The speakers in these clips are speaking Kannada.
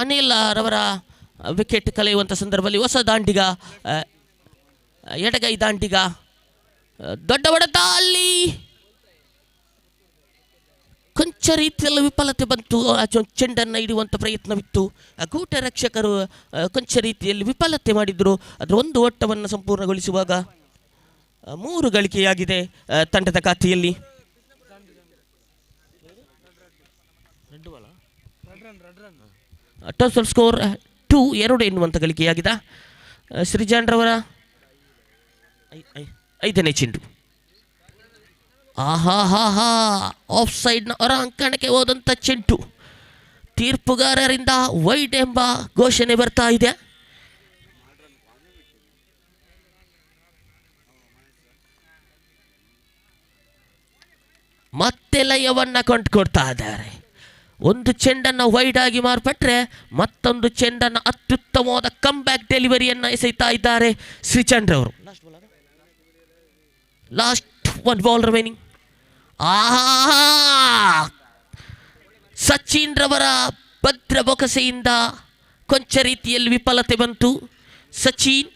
ಅನಿಲ್ ರವರ ವಿಕೆಟ್ ಕಳೆಯುವಂಥ ಸಂದರ್ಭದಲ್ಲಿ ಹೊಸ ದಾಂಡಿಗ, ಎಡಗೈ ದಾಂಡಿಗ, ದೊಡ್ಡ ಹೊಡೆತ, ಅಲ್ಲಿ ಕೊಂಚ ರೀತಿಯಲ್ಲಿ ವಿಫಲತೆ ಬಂತು. ಚೆಂಡನ್ನು ಹಿಡಿಯುವಂಥ ಪ್ರಯತ್ನವಿತ್ತು. ಗೂಟ ರಕ್ಷಕರು ಕೊಂಚ ರೀತಿಯಲ್ಲಿ ವಿಫಲತೆ ಮಾಡಿದರು. ಅದರ ಒಂದು ಓಟವನ್ನು ಸಂಪೂರ್ಣಗೊಳಿಸುವಾಗ 3 ಗಳಿಕೆಯಾಗಿದೆ ತಂಡದ ಖಾತೆಯಲ್ಲಿ. ಟೋಟಲ್ ಸ್ಕೋರ್ 2 ಎನ್ನುವಂಥ ಗಳಿಕೆಯಾಗಿದೆ. ಶ್ರೀಜಾನ್ರವರ 5ನೇ ಚೆಂಡು. ಆಹಾ ಆಫ್ ಸೈಡ್ನ ಹೊರ ಅಂಕಣಕ್ಕೆ ಹೋದಂಥ ಚೆಂಡು. ತೀರ್ಪುಗಾರರಿಂದ ವೈಡ್ ಎಂಬ ಘೋಷಣೆ ಬರ್ತಾ ಇದೆ. ಮತ್ತೆ ಲಯವನ್ನು ಕೊಂಡ್ಕೊಡ್ತಾ ಇದ್ದಾರೆ. ಒಂದು ಚೆಂಡನ್ನು ವೈಡ್ ಆಗಿ ಮಾರ್ಪಟ್ರೆ ಮತ್ತೊಂದು ಚೆಂಡನ್ನು ಅತ್ಯುತ್ತಮವಾದ ಕಮ್ ಬ್ಯಾಕ್ ಡೆಲಿವರಿಯನ್ನು ಎಸೆಯುತ್ತಾ ಇದ್ದಾರೆ ಶ್ರೀಚಂದ್ರವರು. Last 1 ball remaining. ಸಚಿನ್ ರವರ ಭದ್ರ ಬೊಕಸೆಯಿಂದ ಕೊಂಚ ರೀತಿಯಲ್ಲಿ ವಿಫಲತೆ ಬಂತು. ಸಚಿನ್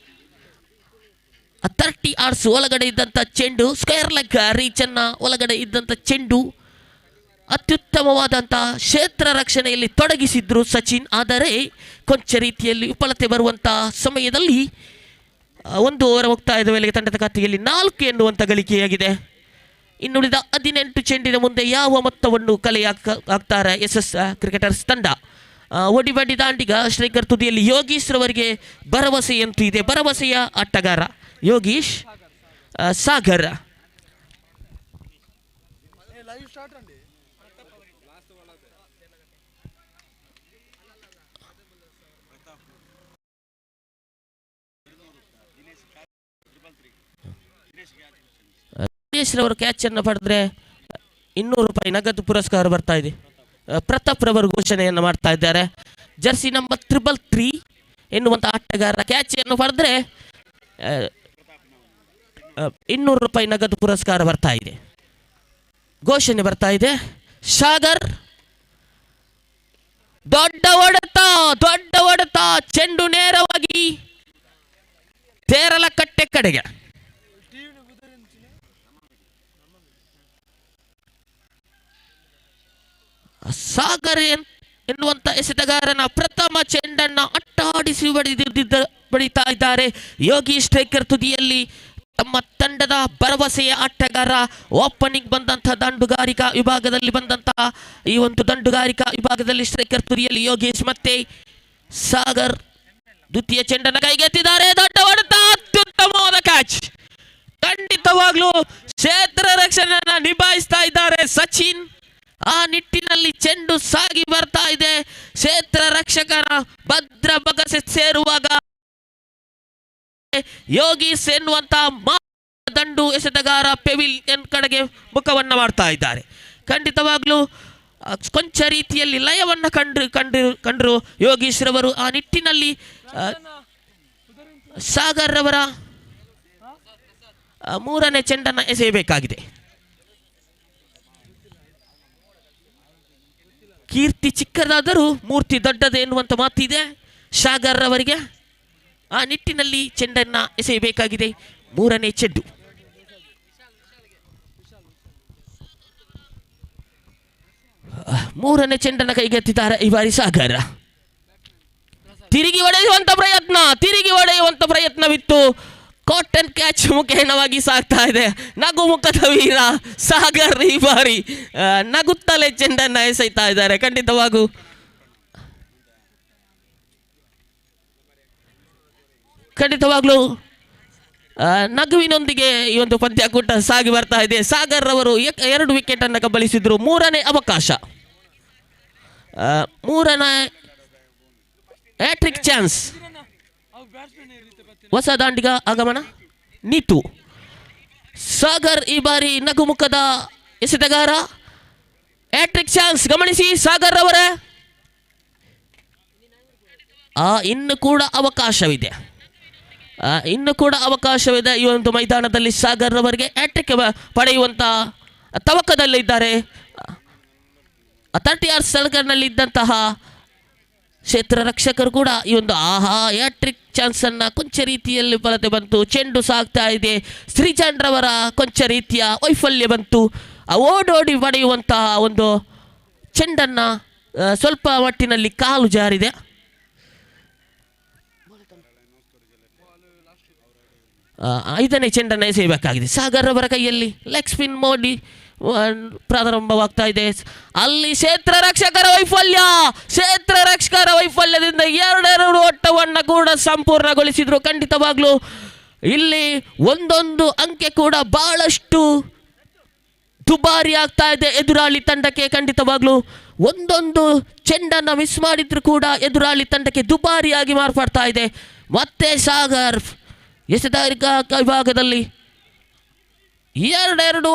30 yards ಒಳಗಡೆ ಇದ್ದಂಥ ಚೆಂಡು, ಸ್ಕ್ವೇರ್ ಲೆಗ್ ರೀಚನ್ನು ಒಳಗಡೆ ಇದ್ದಂಥ ಚೆಂಡು ಅತ್ಯುತ್ತಮವಾದಂಥ ಕ್ಷೇತ್ರ ರಕ್ಷಣೆಯಲ್ಲಿ ತೊಡಗಿಸಿದ್ರು ಸಚಿನ್. ಆದರೆ ಕೊಂಚ ರೀತಿಯಲ್ಲಿ ವಿಫಲತೆ ಬರುವಂಥ ಸಮಯದಲ್ಲಿ 1 ಓವರ್ ಮುಕ್ತಾಯದ ವೇಳೆಗೆ ತಂಡದ ಖಾತೆಯಲ್ಲಿ 4 ಎನ್ನುವಂಥ ಗಳಿಕೆಯಾಗಿದೆ. ಇನ್ನುಳಿದ 18 ಚೆಂಡಿನ ಮುಂದೆ ಯಾವ ಮೊತ್ತವನ್ನು ಕಲೆ ಹಾಕ್ತಾರೆ SS ಕ್ರಿಕೆಟರ್ಸ್ ತಂಡ. ಒಡಿಬಡಿ ದಾಂಡಿಗ ಸ್ಟ್ರೈಕರ್ ತುದಿಯಲ್ಲಿ ಯೋಗೀಶ್ ರವರಿಗೆ ಭರವಸೆಯಂತೂ ಇದೆ. ಭರವಸೆಯ ಆಟಗಾರ ಯೋಗೀಶ್ ಸಾಗರ್. ದಿನೇಶ್ ರವರು ಕ್ಯಾಚನ್ನು ಪಡೆದ್ರೆ 200 ರೂಪಾಯಿ ನಗದು ಪುರಸ್ಕಾರ ಬರ್ತಾ ಇದೆ. ಪ್ರತಾಪ್ ರವರು ಘೋಷಣೆಯನ್ನು ಮಾಡ್ತಾ ಇದ್ದಾರೆ. ಜರ್ಸಿ ನಂಬರ್ 333 ಎನ್ನುವಂಥ ಆಟಗಾರ ಕ್ಯಾಚನ್ನು ಪಡೆದ್ರೆ 200 ರೂಪಾಯಿ ನಗದು ಪುರಸ್ಕಾರ ಬರ್ತಾ ಇದೆ. ಘೋಷಣೆ ಬರ್ತಾ ಇದೆ. ಸಾಗರ್ ದೊಡ್ಡ ಹೊಡೆತ, ಚೆಂಡು ನೇರವಾಗಿ ತೇರಲಕಟ್ಟೆ ಕಡೆಗೆ. ಸಾಗರ್ ಎನ್ನುವಂಥ ಎಸೆತಗಾರನ ಪ್ರಥಮ ಚೆಂಡನ್ನ ಅಟ್ಟಾಡಿಸಿ ಬಡಿತಾ ಇದ್ದಾರೆ. ಯೋಗಿ ಸ್ಟ್ರೈಕರ್ ತುದಿಯಲ್ಲಿ ತಮ್ಮ ತಂಡದ ಭರವಸೆಯ ಆಟಗಾರ. ಓಪನಿಂಗ್ ಬಂದಂಥ ದಂಡುಗಾರಿಕಾ ವಿಭಾಗದಲ್ಲಿ ಈ ಒಂದು ದಂಡುಗಾರಿಕಾ ವಿಭಾಗದಲ್ಲಿ ಸ್ಟ್ರೈಕರ್ ತುದಿಯಲ್ಲಿ ಯೋಗೇಶ್ ಮತ್ತೆ ಸಾಗರ್ ದ್ವಿತೀಯ ಚೆಂಡನ್ನು ಕೈಗೆತ್ತಿದ್ದಾರೆ. ದೊಡ್ಡ ಹೊಡೆತ, ಅತ್ಯುತ್ತಮವಾದ ಕ್ಯಾಚ್. ಖಂಡಿತವಾಗ್ಲೂ ಕ್ಷೇತ್ರ ರಕ್ಷಣೆಯನ್ನ ನಿಭಾಯಿಸ್ತಾ ಇದ್ದಾರೆ ಸಚಿನ್. ಆ ನಿಟ್ಟಿನಲ್ಲಿ ಚೆಂಡು ಸಾಗಿ ಬರ್ತಾ ಇದೆ. ಕ್ಷೇತ್ರ ರಕ್ಷಕರ ಭದ್ರ ಬಗಸೆ ಸೇರುವಾಗ ಯೋಗೀಶ್ ಎನ್ನುವಂತ ದಂಡು ಎಸೆತಗಾರ ಪೆವಿಲಿಯನ್ ಕಡೆಗೆ ಮುಖವನ್ನ ಮಾಡ್ತಾ ಇದ್ದಾರೆ. ಖಂಡಿತವಾಗ್ಲೂ ಕೊಂಚ ರೀತಿಯಲ್ಲಿ ಲಯವನ್ನು ಕಂಡ್ರು ಯೋಗೀಶ್ ರವರು. ಆ ನಿಟ್ಟಿನಲ್ಲಿ ಸಾಗರ್ ರವರ 3ನೇ ಚೆಂಡನ್ನು ಎಸೆಯಬೇಕಾಗಿದೆ. ಕೀರ್ತಿ ಚಿಕ್ಕದಾದರೂ ಮೂರ್ತಿ ದೊಡ್ಡದು ಎನ್ನುವಂಥ ಮಾತಿದೆ ಸಾಗರ್ ರವರಿಗೆ. ಆ ನಿಟ್ಟಿನಲ್ಲಿ ಚೆಂಡನ್ನು ಎಸೆಯಬೇಕಾಗಿದೆ. 3ನೇ ಚೆಂಡು. ಮೂರನೇ ಚೆಂಡನ್ನು ಕೈಗೆತ್ತಿದ್ದಾರೆ ಈ ಬಾರಿ ಸಾಗರ್. ತಿರುಗಿ ಹೊಡೆಯುವಂತ ಪ್ರಯತ್ನವಿತ್ತು. ಕಾಟನ್ ಕ್ಯಾಚ್ ಮುಖೇನವಾಗಿ ಸಾಗ್ತಾ ಇದೆ. ನಗು ಮುಖದ ವೀರ ಸಾಗರ್ ಈ ಬಾರಿ ನಗುತ್ತಲೇ ಚೆಂಡನ್ನು ಎಸೆಯುತ್ತಾ ಇದ್ದಾರೆ. ಖಂಡಿತವಾಗ್ಲೂ ನಗುವಿನೊಂದಿಗೆ ಈ ಒಂದು ಪಂದ್ಯಾಕೂಟ ಸಾಗಿ ಬರ್ತಾ ಇದೆ. ಸಾಗರ್ ಅವರು 2 ವಿಕೆಟ್ ಅನ್ನು ಕಬಳಿಸಿದ್ರು. 3ನೇ ಅವಕಾಶ, 3ನೇ ಹ್ಯಾಟ್ರಿಕ್ ಚಾನ್ಸ್. ಹೊಸ ದಾಂಡಿಗ ಆಗಮನ ನೀತು. ಸಾಗರ್ ಈ ಬಾರಿ ನಗುಮುಖದ ಎಸೆತಗಾರ. ಹ್ಯಾಟ್ರಿಕ್ ಚಾನ್ಸ್ ಗಮನಿಸಿ ಸಾಗರ್ ಅವರೇ. ಇನ್ನು ಕೂಡ ಅವಕಾಶವಿದೆ. ಇನ್ನು ಕೂಡ ಅವಕಾಶವಿದೆ ಈ ಒಂದು ಮೈದಾನದಲ್ಲಿ. ಸಾಗರ್ ಅವರಿಗೆ ಹ್ಯಾಟ್ರಿಕ್ ಪಡೆಯುವಂಥ ತವಕದಲ್ಲಿದ್ದಾರೆ. 36 ಸಲಗರ್ನಲ್ಲಿ ಇದ್ದಂತಹ ಕ್ಷೇತ್ರ ರಕ್ಷಕರು ಕೂಡ ಈ ಒಂದು ಹ್ಯಾಟ್ರಿಕ್ ಚಾನ್ಸನ್ನು ಕೊಂಚ ರೀತಿಯಲ್ಲಿ ಫಲತೆ ಬಂತು. ಚೆಂಡು ಸಾಗ್ತಾ ಇದೆ. ಶ್ರೀಜಾನ್ರವರ ಕೊಂಚ ರೀತಿಯ ವೈಫಲ್ಯ ಬಂತು. ಓಡೋಡಿ ಪಡೆಯುವಂತಹ ಒಂದು ಚೆಂಡನ್ನು ಸ್ವಲ್ಪ ಮಟ್ಟಿನಲ್ಲಿ ಕಾಲು ಜಾರಿದೆ. ಐದನೇ ಚೆಂಡನ್ನು ಎಸೆಯಬೇಕಾಗಿದೆ. ಸಾಗರ್ ಅವರ ಕೈಯಲ್ಲಿ ಲೆಗ್ ಸ್ಪಿನ್ ಮೋಡಿ ಪ್ರಾರಂಭವಾಗ್ತಾ ಇದೆ. ಅಲ್ಲಿ ಕ್ಷೇತ್ರ ರಕ್ಷಕರ ವೈಫಲ್ಯದಿಂದ 2 ಓಟವನ್ನು ಕೂಡ ಸಂಪೂರ್ಣಗೊಳಿಸಿದ್ರು. ಖಂಡಿತವಾಗ್ಲೂ ಇಲ್ಲಿ ಒಂದೊಂದು ಅಂಕೆ ಕೂಡ ಬಹಳಷ್ಟು ದುಬಾರಿ ಆಗ್ತಾ ಇದೆ ಎದುರಾಳಿ ತಂಡಕ್ಕೆ. ಖಂಡಿತವಾಗ್ಲೂ ಒಂದೊಂದು ಚೆಂಡನ್ನು ಮಿಸ್ ಮಾಡಿದ್ರು ಕೂಡ ಎದುರಾಳಿ ತಂಡಕ್ಕೆ ದುಬಾರಿಯಾಗಿ ಮಾರ್ಪಡ್ತಾ ಇದೆ. ಮತ್ತೆ ಸಾಗರ್ ಎಸೆದಾರಿಕಾ ವಿಭಾಗದಲ್ಲಿ 2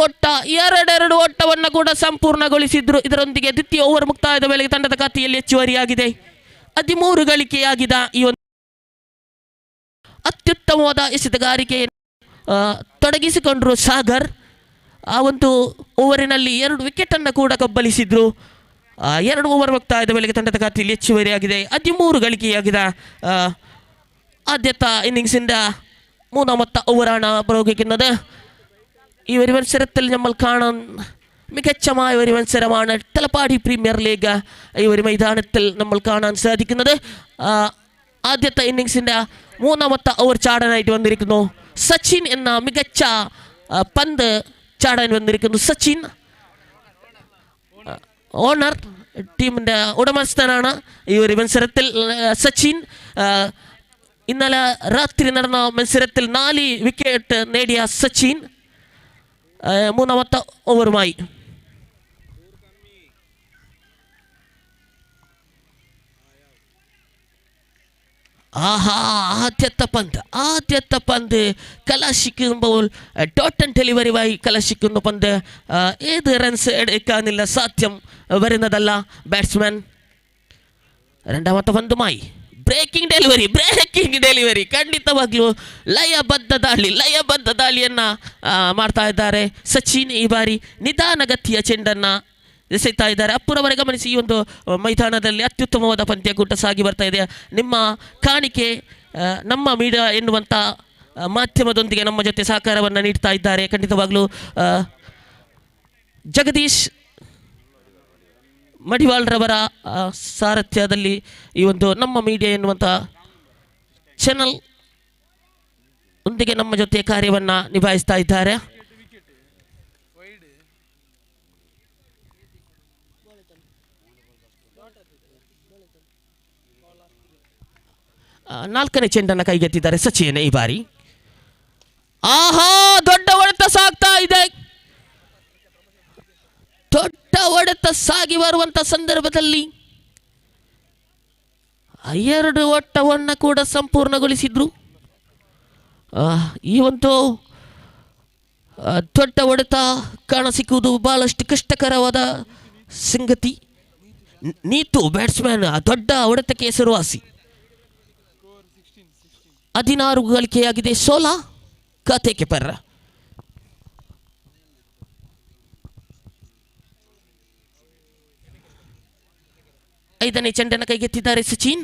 ಓಟವನ್ನು ಕೂಡ ಸಂಪೂರ್ಣಗೊಳಿಸಿದ್ರು. ಇದರೊಂದಿಗೆ ದ್ವಿತೀಯ ಓವರ್ ಮುಕ್ತಾಯದ ವೇಳೆಗೆ ತಂಡದ ಖಾತೆಯಲ್ಲಿ ಹೆಚ್ಚುವರಿಯಾಗಿದೆ 13 ಗಳಿಕೆಯಾಗಿದ ಈ ಒಂದು ಅತ್ಯುತ್ತಮವಾದ ಎಸೆತಗಾರಿಕೆಯನ್ನು ತೊಡಗಿಸಿಕೊಂಡರು ಸಾಗರ್. ಆ ಒಂದು ಓವರಿನಲ್ಲಿ 2 ವಿಕೆಟನ್ನು ಕೂಡ ಕಬ್ಬಳಿಸಿದ್ರು. 2 ಓವರ್ ಮುಕ್ತಾಯದ ವೇಳೆಗೆ ತಂಡದ ಖಾತೆಯಲ್ಲಿ ಹೆಚ್ಚುವರಿಯಾಗಿದೆ 13 ಗಳಿಕೆಯಾಗಿದ ആദ്യത്തെ ഇന്നിങ്സിൻ്റെ മൂന്നാമത്തെ ഓവറാണ് പ്രയോഗിക്കുന്നത്. ഈ ഒരു മത്സരത്തിൽ നമ്മൾ കാണാൻ മികച്ചമായ ഒരു മത്സരമാണ് തലപ്പാടി പ്രീമിയർ ലീഗ് ഈ ഒരു മൈതാനത്തിൽ നമ്മൾ കാണാൻ സാധിക്കുന്നത്. ആദ്യത്തെ ഇന്നിങ്സിൻ്റെ മൂന്നാമത്തെ ഓവർ ചാടാനായിട്ട് വന്നിരിക്കുന്നു സച്ചിൻ എന്ന മികച്ച പന്ത് ചാടാൻ വന്നിരിക്കുന്നു. സച്ചിൻ ഓണർ ടീമിൻ്റെ ഉടമസ്ഥനാണ് ഈ ഒരു മത്സരത്തിൽ. സച്ചിൻ ഇന്നലെ രാത്രി നടന്ന മത്സരത്തിൽ 4 വിക്കറ്റ് നേടിയ സച്ചിൻ മൂന്നാമത്തെ ഓവറുമായി ആദ്യത്തെ പന്ത് കലാശിക്കുമ്പോൾ ടോട്ടൽ ഡെലിവറിയായി കലാശിക്കുന്ന പന്ത് ഏത് റൺസ് എടുക്കാനില്ല സാധ്യം വരുന്നതല്ല ബാറ്റ്സ്മാൻ. രണ്ടാമത്തെ പന്തുമായി ಬ್ರೇಕಿಂಗ್ ಡೆಲಿವರಿ ಖಂಡಿತವಾಗ್ಲೂ ಲಯಬದ್ಧ ದಾಳಿಯನ್ನು ಮಾಡ್ತಾ ಇದ್ದಾರೆ ಸಚಿನ್. ಈ ಬಾರಿ ನಿಧಾನಗತಿಯ ಚೆಂಡನ್ನು ಎಸೆಯುತ್ತಾ ಇದ್ದಾರೆ. ಅಪ್ಪುರವರೆ ಗಮನಿಸಿ, ಈ ಒಂದು ಮೈದಾನದಲ್ಲಿ ಅತ್ಯುತ್ತಮವಾದ ಪಂದ್ಯಕೂಟ ಸಾಗಿ ಬರ್ತಾ ಇದೆ. ನಿಮ್ಮ ಕಾಣಿಕೆ ನಮ್ಮ ಮೀಡಿಯಾ ಎನ್ನುವಂಥ ಮಾಧ್ಯಮದೊಂದಿಗೆ ನಮ್ಮ ಜೊತೆ ಸಹಕಾರವನ್ನು ನೀಡ್ತಾ ಇದ್ದಾರೆ. ಖಂಡಿತವಾಗ್ಲೂ ಜಗದೀಶ್ ಮಡಿವಾಳ್ರವರ ಸಾರಥ್ಯದಲ್ಲಿ ಈ ಒಂದು ನಮ್ಮ ಮೀಡಿಯಾ ಎನ್ನುವಂಥ ಚಾನಲ್ ಒಂದಿಗೆ ನಮ್ಮ ಜೊತೆ ಕಾರ್ಯವನ್ನು ನಿಭಾಯಿಸ್ತಾ ಇದ್ದಾರೆ. ನಾಲ್ಕನೇ ಚೆಂಡನ್ನು ಕೈಗೆತ್ತಿದ್ದಾರೆ ಸಚಿನ್ ಈ ಬಾರಿ. ದೊಡ್ಡ ಹೊಡೆತ ಸಾಗ್ತಾ ಇದೆ. ದೊಡ್ಡ ಹೊಡೆತ ಸಾಗಿ ಬರುವಂಥ ಸಂದರ್ಭದಲ್ಲಿ 2 ಓಟವನ್ನು ಕೂಡ ಸಂಪೂರ್ಣಗೊಳಿಸಿದ್ರು. ಈ ಒಂದು ದೊಡ್ಡ ಹೊಡೆತ ಕಾಣಸಿಕ್ಕುವುದು ಬಹಳಷ್ಟು ಕಷ್ಟಕರವಾದ ಸಂಗತಿ. ನೀತು ಬ್ಯಾಟ್ಸ್ಮನ್ ದೊಡ್ಡ ಹೊಡೆತಕ್ಕೆ ಹೆಸರುವಾಸಿ. 16 ಗಳಿಕೆಯಾಗಿದೆ. 16 ಖಾತೆಗೆ ಪರ್ರ. ಐದನೇ ಚೆಂಡನ್ನು ಕೈಗೆತ್ತಿದ್ದಾರೆ ಸಚಿನ್.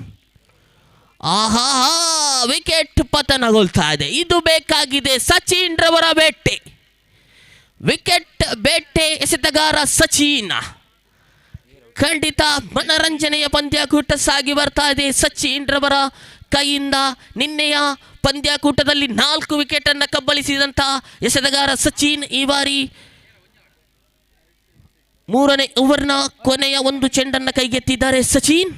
ವಿಕೆಟ್ ಪತನಗೊಳ್ತಾ ಇದೆ. ಇದು ಬೇಕಾಗಿದೆ ಸಚಿನ್ ರವರ ಬೇಟೆ. ವಿಕೆಟ್ ಬೇಟೆ ಎಸೆತಗಾರ ಸಚಿನ್. ಖಂಡಿತ ಮನರಂಜನೆಯ ಪಂದ್ಯಕೂಟ ಸಾಗಿ ಬರ್ತಾ ಇದೆ ಸಚಿನ್ ರವರ ಕೈಯಿಂದ. ನಿನ್ನೆಯ ಪಂದ್ಯಕೂಟದಲ್ಲಿ 4 ವಿಕೆಟನ್ನು ಕಬ್ಬಳಿಸಿದಂಥ ಎಸೆತಗಾರ ಸಚಿನ್ ಈ ಬಾರಿ 3ನೇ ಓವರ್ನ ಕೊನೆಯ ಒಂದು ಚೆಂಡನ್ನು ಕೈಗೆತ್ತಿದ್ದಾರೆ ಸಚಿನ್.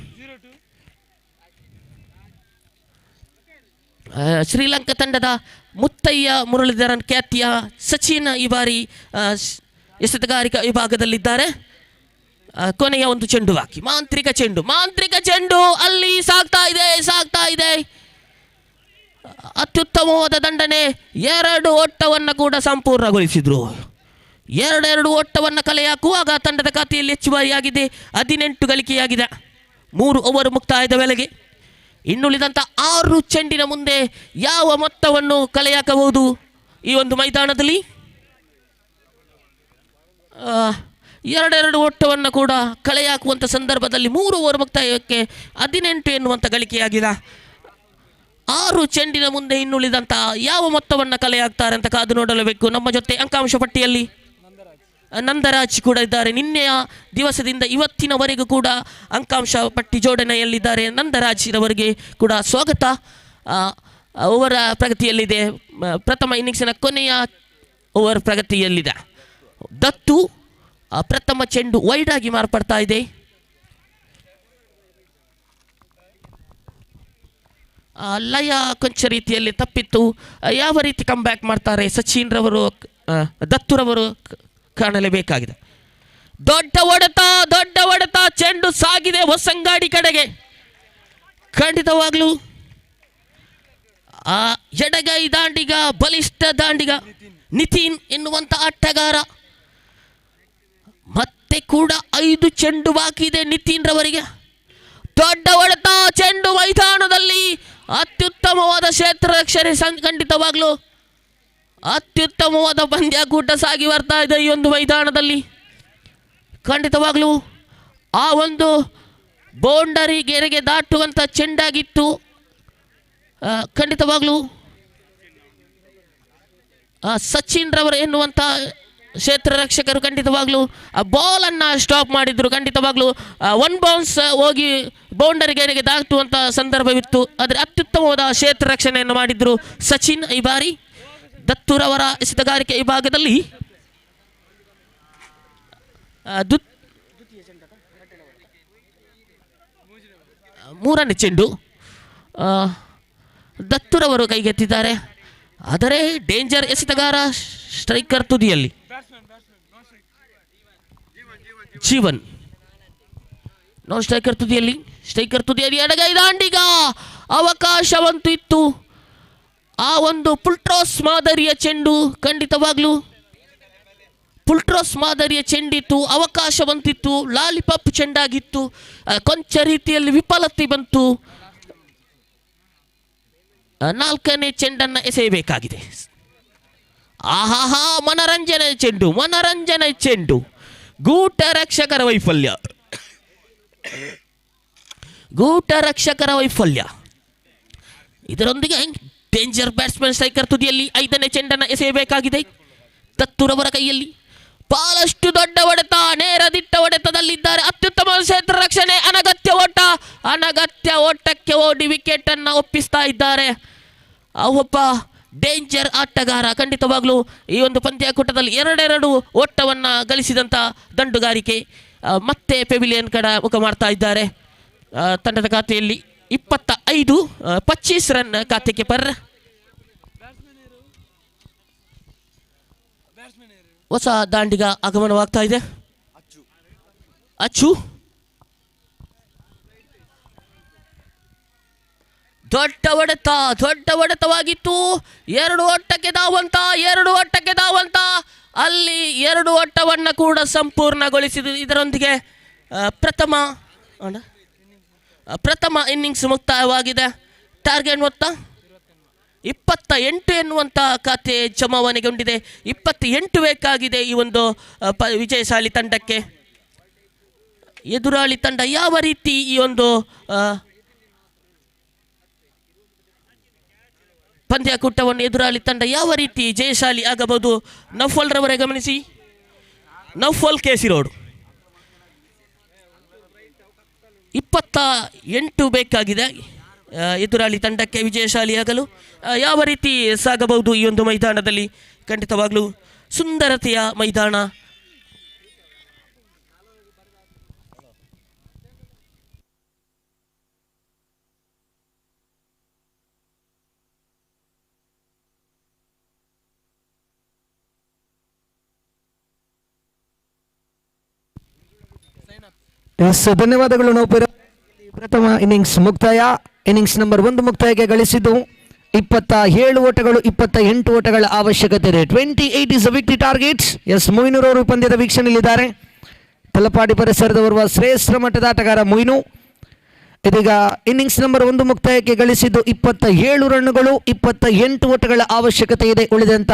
ಶ್ರೀಲಂಕಾ ತಂಡದ ಮುತ್ತಯ್ಯ ಮುರಳೀಧರನ್ ಖ್ಯಾತಿಯ ಸಚಿನ್ ಈ ಬಾರಿ ಎಸೆತಗಾರಿಕಾ ವಿಭಾಗದಲ್ಲಿದ್ದಾರೆ. ಕೊನೆಯ ಒಂದು ಚೆಂಡು ಬಾಕಿ. ಮಾಂತ್ರಿಕ ಚೆಂಡು ಅಲ್ಲಿ ಸಾಗ್ತಾ ಇದೆ. ಅತ್ಯುತ್ತಮವಾದ ದಂಡನೆ. 2 ಓಟವನ್ನು ಕೂಡ ಸಂಪೂರ್ಣಗೊಳಿಸಿದ್ರು. 2 ಓಟವನ್ನು ಕಲೆ ಹಾಕುವಾಗ ತಂಡದ ಖಾತೆಯಲ್ಲಿ ಹೆಚ್ಚುವರಿಯಾಗಿದೆ 18 ಗಳಿಕೆಯಾಗಿದೆ. 3 ಓವರ್ ಮುಕ್ತಾಯದ ವೇಳೆಗೆ ಇನ್ನುಳಿದಂಥ 6 ಚೆಂಡಿನ ಮುಂದೆ ಯಾವ ಮೊತ್ತವನ್ನು ಕಲೆಹಾಕಬಹುದು ಈ ಒಂದು ಮೈದಾನದಲ್ಲಿ? 2 ಓಟವನ್ನು ಕೂಡ ಕಳೆ ಹಾಕುವಂಥ ಸಂದರ್ಭದಲ್ಲಿ 3 ಓವರ್ ಮುಕ್ತಾಯಕ್ಕೆ 18 ಎನ್ನುವಂಥ ಗಳಿಕೆಯಾಗಿದೆ. 6 ಚೆಂಡಿನ ಮುಂದೆ ಇನ್ನುಳಿದಂಥ ಯಾವ ಮೊತ್ತವನ್ನು ಕಲೆ ಹಾಕ್ತಾರೆ ಅಂತ ಕಾದು ನೋಡಲೇಬೇಕು. ನಮ್ಮ ಜೊತೆ ಅಂಕಾಂಶ ಪಟ್ಟಿಯಲ್ಲಿ ನಂದರಾಜ್ ಕೂಡ ಇದ್ದಾರೆ. ನಿನ್ನೆಯ ದಿವಸದಿಂದ ಇವತ್ತಿನವರೆಗೂ ಕೂಡ ಅಂಕಾಂಶ ಪಟ್ಟಿ ಜೋಡಣೆಯಲ್ಲಿದ್ದಾರೆ. ನಂದರಾಜ್ ರವರಿಗೆ ಕೂಡ ಸ್ವಾಗತ. ಓವರ್ ಪ್ರಗತಿಯಲ್ಲಿದೆ. ಪ್ರಥಮ ಇನ್ನಿಂಗ್ಸಿನ ಕೊನೆಯ ಓವರ್ ಪ್ರಗತಿಯಲ್ಲಿದೆ. ದತ್ತು ಪ್ರಥಮ ಚೆಂಡು ವೈಡ್ ಆಗಿ ಮಾರ್ಪಡ್ತಾ ಇದೆ. ಲಯ ಕೊಂಚ ರೀತಿಯಲ್ಲಿ ತಪ್ಪಿತ್ತು. ಯಾವ ರೀತಿ ಕಮ್ ಬ್ಯಾಕ್ ಮಾಡ್ತಾರೆ ಸಚಿನ್ ರವರು, ದತ್ತುರವರು ಕಾಣಲೇಬೇಕಾಗಿದೆ. ದೊಡ್ಡ ಹೊಡೆತ, ಚೆಂಡು ಸಾಗಿದೆ ಹೊಸಂಗಾಡಿ ಕಡೆಗೆ. ಖಂಡಿತವಾಗ್ಲೂ ಎಡಗೈ ದಾಂಡಿಗ, ಬಲಿಷ್ಠ ದಾಂಡಿಗ ನಿತಿನ್ ಎನ್ನುವಂಥ ಆಟಗಾರ. ಮತ್ತೆ ಕೂಡ 5 ಚೆಂಡು ಬಾಕಿ ಇದೆ ನಿತಿನ್ ರವರಿಗೆ. ದೊಡ್ಡ ಹೊಡೆತ, ಚೆಂಡು ಮೈದಾನದಲ್ಲಿ ಅತ್ಯುತ್ತಮವಾದ ಕ್ಷೇತ್ರ ರಕ್ಷಣೆ. ಖಂಡಿತವಾಗ್ಲೂ ಅತ್ಯುತ್ತಮವಾದ ಪಂದ್ಯಾಕೂಟ ಸಾಗಿ ಬರ್ತಾ ಇದೆ ಈ ಒಂದು ಮೈದಾನದಲ್ಲಿ. ಖಂಡಿತವಾಗ್ಲೂ ಆ ಒಂದು ಬೌಂಡರಿ ಗೆರೆಗೆ ದಾಟುವಂಥ ಚೆಂಡಾಗಿತ್ತು. ಖಂಡಿತವಾಗ್ಲೂ ಸಚಿನ್ ರವರು ಎನ್ನುವಂಥ ಕ್ಷೇತ್ರ ರಕ್ಷಕರು ಖಂಡಿತವಾಗ್ಲೂ ಆ ಬಾಲನ್ನು ಸ್ಟಾಪ್ ಮಾಡಿದ್ರು. ಖಂಡಿತವಾಗ್ಲೂ 1 ಬೌನ್ಸ್ ಹೋಗಿ ಬೌಂಡರಿ ಗೆರೆಗೆ ದಾಟುವಂಥ ಸಂದರ್ಭವಿತ್ತು. ಆದರೆ ಅತ್ಯುತ್ತಮವಾದ ಕ್ಷೇತ್ರ ರಕ್ಷಣೆಯನ್ನು ಮಾಡಿದ್ರು ಸಚಿನ್ ಈ ಬಾರಿ. ದತ್ತುರವರ ಎಸೆತಗಾರಿಕೆ ವಿಭಾಗದಲ್ಲಿ ಮೂರನೇ ಚೆಂಡು ದತ್ತುರವರು ಕೈಗೆತ್ತಿದ್ದಾರೆ. ಆದರೆ ಡೇಂಜರ್ ಎಸೆತಗಾರ ಸ್ಟ್ರೈಕರ್ ತುದಿಯಲ್ಲಿ ಜೀವನ್. ನಾನ್ ಸ್ಟ್ರೈಕರ್ ತುದಿಯಲ್ಲಿ ಎಡಗೈ ದಾಂಡಿಗ ಅವಕಾಶವಂತೂ ಇತ್ತು. ಆ ಒಂದು ಪುಲ್ಟ್ರಾಸ್ ಮಾದರಿಯ ಚೆಂಡು, ಖಂಡಿತವಾಗ್ಲೂ ಪುಲ್ಟ್ರಾಸ್ ಮಾದರಿಯ ಚೆಂಡಿತ್ತು, ಅವಕಾಶವಂತಿತ್ತು, ಲಾಲಿಪಾಪ್ ಚೆಂಡಾಗಿತ್ತು. ಕೊಂಚ ರೀತಿಯಲ್ಲಿ ವಿಫಲತೆ ಬಂತು. 4ನೇ ಚೆಂಡನ್ನು ಎಸೆಯಬೇಕಾಗಿದೆ. ಆಹಾಹಾ, ಮನರಂಜನೆ ಚೆಂಡು. ಗೂಟ ರಕ್ಷಕರ ವೈಫಲ್ಯ. ಇದರೊಂದಿಗೆ ಡೇಂಜರ್ ಬ್ಯಾಟ್ಸ್ಮನ್ ಸ್ಟ್ರೈಕರ್ ತುದಿಯಲ್ಲಿ 5ನೇ ಚೆಂಡನ್ನು ಎಸೆಯಬೇಕಾಗಿದೆ ದತ್ತುರವರ ಕೈಯಲ್ಲಿ. ಬಹಳಷ್ಟು ದೊಡ್ಡ ಹೊಡೆತ, ನೇರ ದಿಟ್ಟ ಹೊಡೆತದಲ್ಲಿದ್ದಾರೆ. ಅತ್ಯುತ್ತಮ ಕ್ಷೇತ್ರ ರಕ್ಷಣೆ. ಅನಗತ್ಯ ಓಟಕ್ಕೆ ಓಡಿ ವಿಕೆಟ್ ಅನ್ನು ಒಪ್ಪಿಸ್ತಾ ಇದ್ದಾರೆ. ಒಬ್ಬ ಡೇಂಜರ್ ಆಟಗಾರ. ಖಂಡಿತವಾಗ್ಲೂ ಈ ಒಂದು ಪಂದ್ಯಾಕೂಟದಲ್ಲಿ 2 ಓಟವನ್ನು ಗಳಿಸಿದಂಥ ದಂಡುಗಾರಿಕೆ. ಮತ್ತೆ ಪೆವಿಲಿಯನ್ ಕಡೆ ಮುಖ ಮಾಡ್ತಾ ಇದ್ದಾರೆ. ತಂಡದ ಖಾತೆಯಲ್ಲಿ 25 ರನ್ ಖಾತೆಗೆ ಪರ್. ಹೊಸ ದಾಂಡಿಗ ಆಗಮನವಾಗ್ತಾ ಇದೆ. ಅಚ್ಚು ದೊಡ್ಡ ಹೊಡೆತವಾಗಿತ್ತು. 2 ಓಟಕ್ಕೆ ಧಾವಂತ. ಅಲ್ಲಿ 2 ಓಟವನ್ನು ಕೂಡ ಸಂಪೂರ್ಣಗೊಳಿಸಿದ. ಇದರೊಂದಿಗೆ ಪ್ರಥಮ ಇನ್ನಿಂಗ್ಸ್ ಮುಕ್ತಾಯವಾಗಿದೆ. ಟಾರ್ಗೆಟ್ ಮೊತ್ತ 28 ಎನ್ನುವಂಥ ಖಾತೆ ಜಮಾವಣೆಗೊಂಡಿದೆ. 28 ಬೇಕಾಗಿದೆ ಈ ಒಂದು ವಿಜಯಶಾಲಿ ತಂಡಕ್ಕೆ. ಎದುರಾಳಿ ತಂಡ ಯಾವ ರೀತಿ ಈ ಒಂದು ಪಂದ್ಯಾಕೂಟವನ್ನು ಎದುರಾಳಿ ತಂಡ ಯಾವ ರೀತಿ ಜಯಶಾಲಿ ಆಗಬಹುದು? ನಫಲ್ ರವರೇ ಗಮನಿಸಿ. ನಫಲ್ ಕೆಸಿ ರೋಡ್ 28 ಬೇಕಾಗಿದೆ ಎದುರಾಳಿ ತಂಡಕ್ಕೆ ವಿಜಯಶಾಲಿಯಾಗಲು. ಯಾವ ರೀತಿ ಸಾಗಬಹುದು ಈ ಒಂದು ಮೈದಾನದಲ್ಲಿ? ಖಂಡಿತವಾಗ್ಲೂ ಸುಂದರತೆಯ ಮೈದಾನ. ಧನ್ಯವಾದಗಳು. ನಾವು ಪ್ರಥಮ ಇನ್ನಿಂಗ್ಸ್ ಮುಕ್ತಾಯ. ಇನ್ನಿಂಗ್ಸ್ ನಂಬರ್ 1 ಮುಕ್ತಾಯಕ್ಕೆ ಗಳಿಸಿದ್ದು 27 ಓಟಗಳು, 28 ಓಟಗಳ ಅವಶ್ಯಕತೆ ಇದೆ. 28 is a victory target. Yes, Moinur ಅವರು ಪಂದ್ಯದ ವೀಕ್ಷಣೆಯಲ್ಲಿದ್ದಾರೆ. ತಲಪಾಡಿ ಪರಿಸರದವರುವ ಶ್ರೇಷ್ಠ ಮಟ್ಟದ ಆಟಗಾರ ಮೊಯ್ನು. ಇದೀಗ ಇನ್ನಿಂಗ್ಸ್ ನಂಬರ್ 1 ಮುಕ್ತಾಯಕ್ಕೆ ಗಳಿಸಿದ್ದು 27 ರನ್ನುಗಳು, 28 ಓಟಗಳ ಅವಶ್ಯಕತೆ ಇದೆ ಉಳಿದಂತ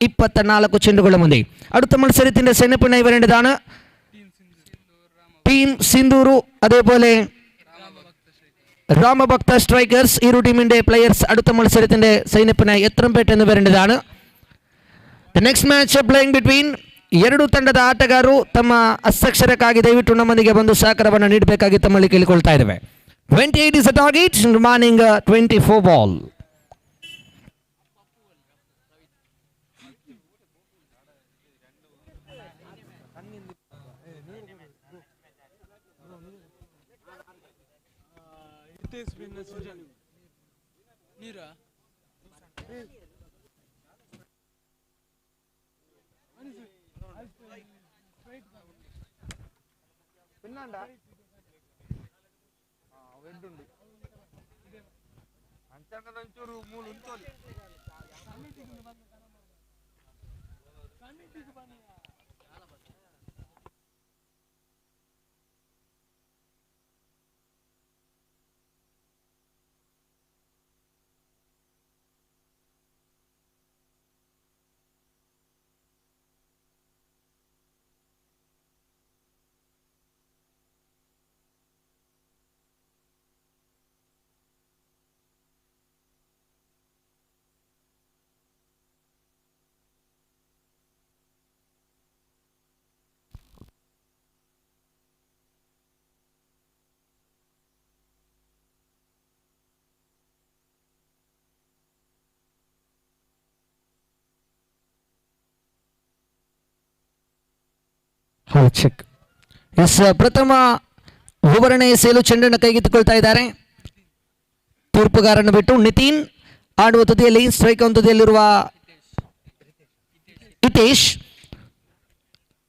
24 ಚೆಂಡುಗಳ ಮುಂದೆ. അടുത്ത മത്സരത്തിന്റെ സെമിഫൈനൽ വരേണ്ടതാണ്. ടീം സിന്ദൂരു അതേപോലെ രാമഭക്ത സ്ട്രൈക്കേഴ്സ് ഇരു ടീമിന്റെ പ്ലേയേഴ്സ് അടുത്ത മത്സരത്തിന്റെ സെമിഫൈനൽ എത്രംപേട്ട് എന്ന് വരേണ്ടതാണ്. The next match playing between ಎರಡು ತಂಡದ ಆಟಗಾರರು ತಮ್ಮ ಹಸ್ತಾಕ್ಷರಕ್ಕಾಗಿ ದಯವಿಟ್ಟು ನಮ್ಮೊಂದಿಗೆ ಬಂದು ಸಹಕಾರವನ್ನು ನೀಡಬೇಕಾಗಿ ತಮ್ಮಲ್ಲಿ ಕೇಳಿಕೊಳ್ತಾ ಇದ್ದೇವೆ. 28 is the target, remaining 24 ball. Check. Yes, ಪ್ರಥಮ ಓವರ್ನೇ ಸೇಲು ಚೆಂಡನ್ನು ಕೈಗೆತ್ತಿಕೊಳ್ತಾ ಇದ್ದಾರೆ. ತೀರ್ಪುಗಾರನ್ನು ಬಿಟ್ಟು ನಿತಿನ್ ಆಡುವ ತುದಿಯಲ್ಲಿ, ಸ್ಟ್ರೈಕ್ ತುದಿಯಲ್ಲಿರುವ ಹಿತೇಶ್.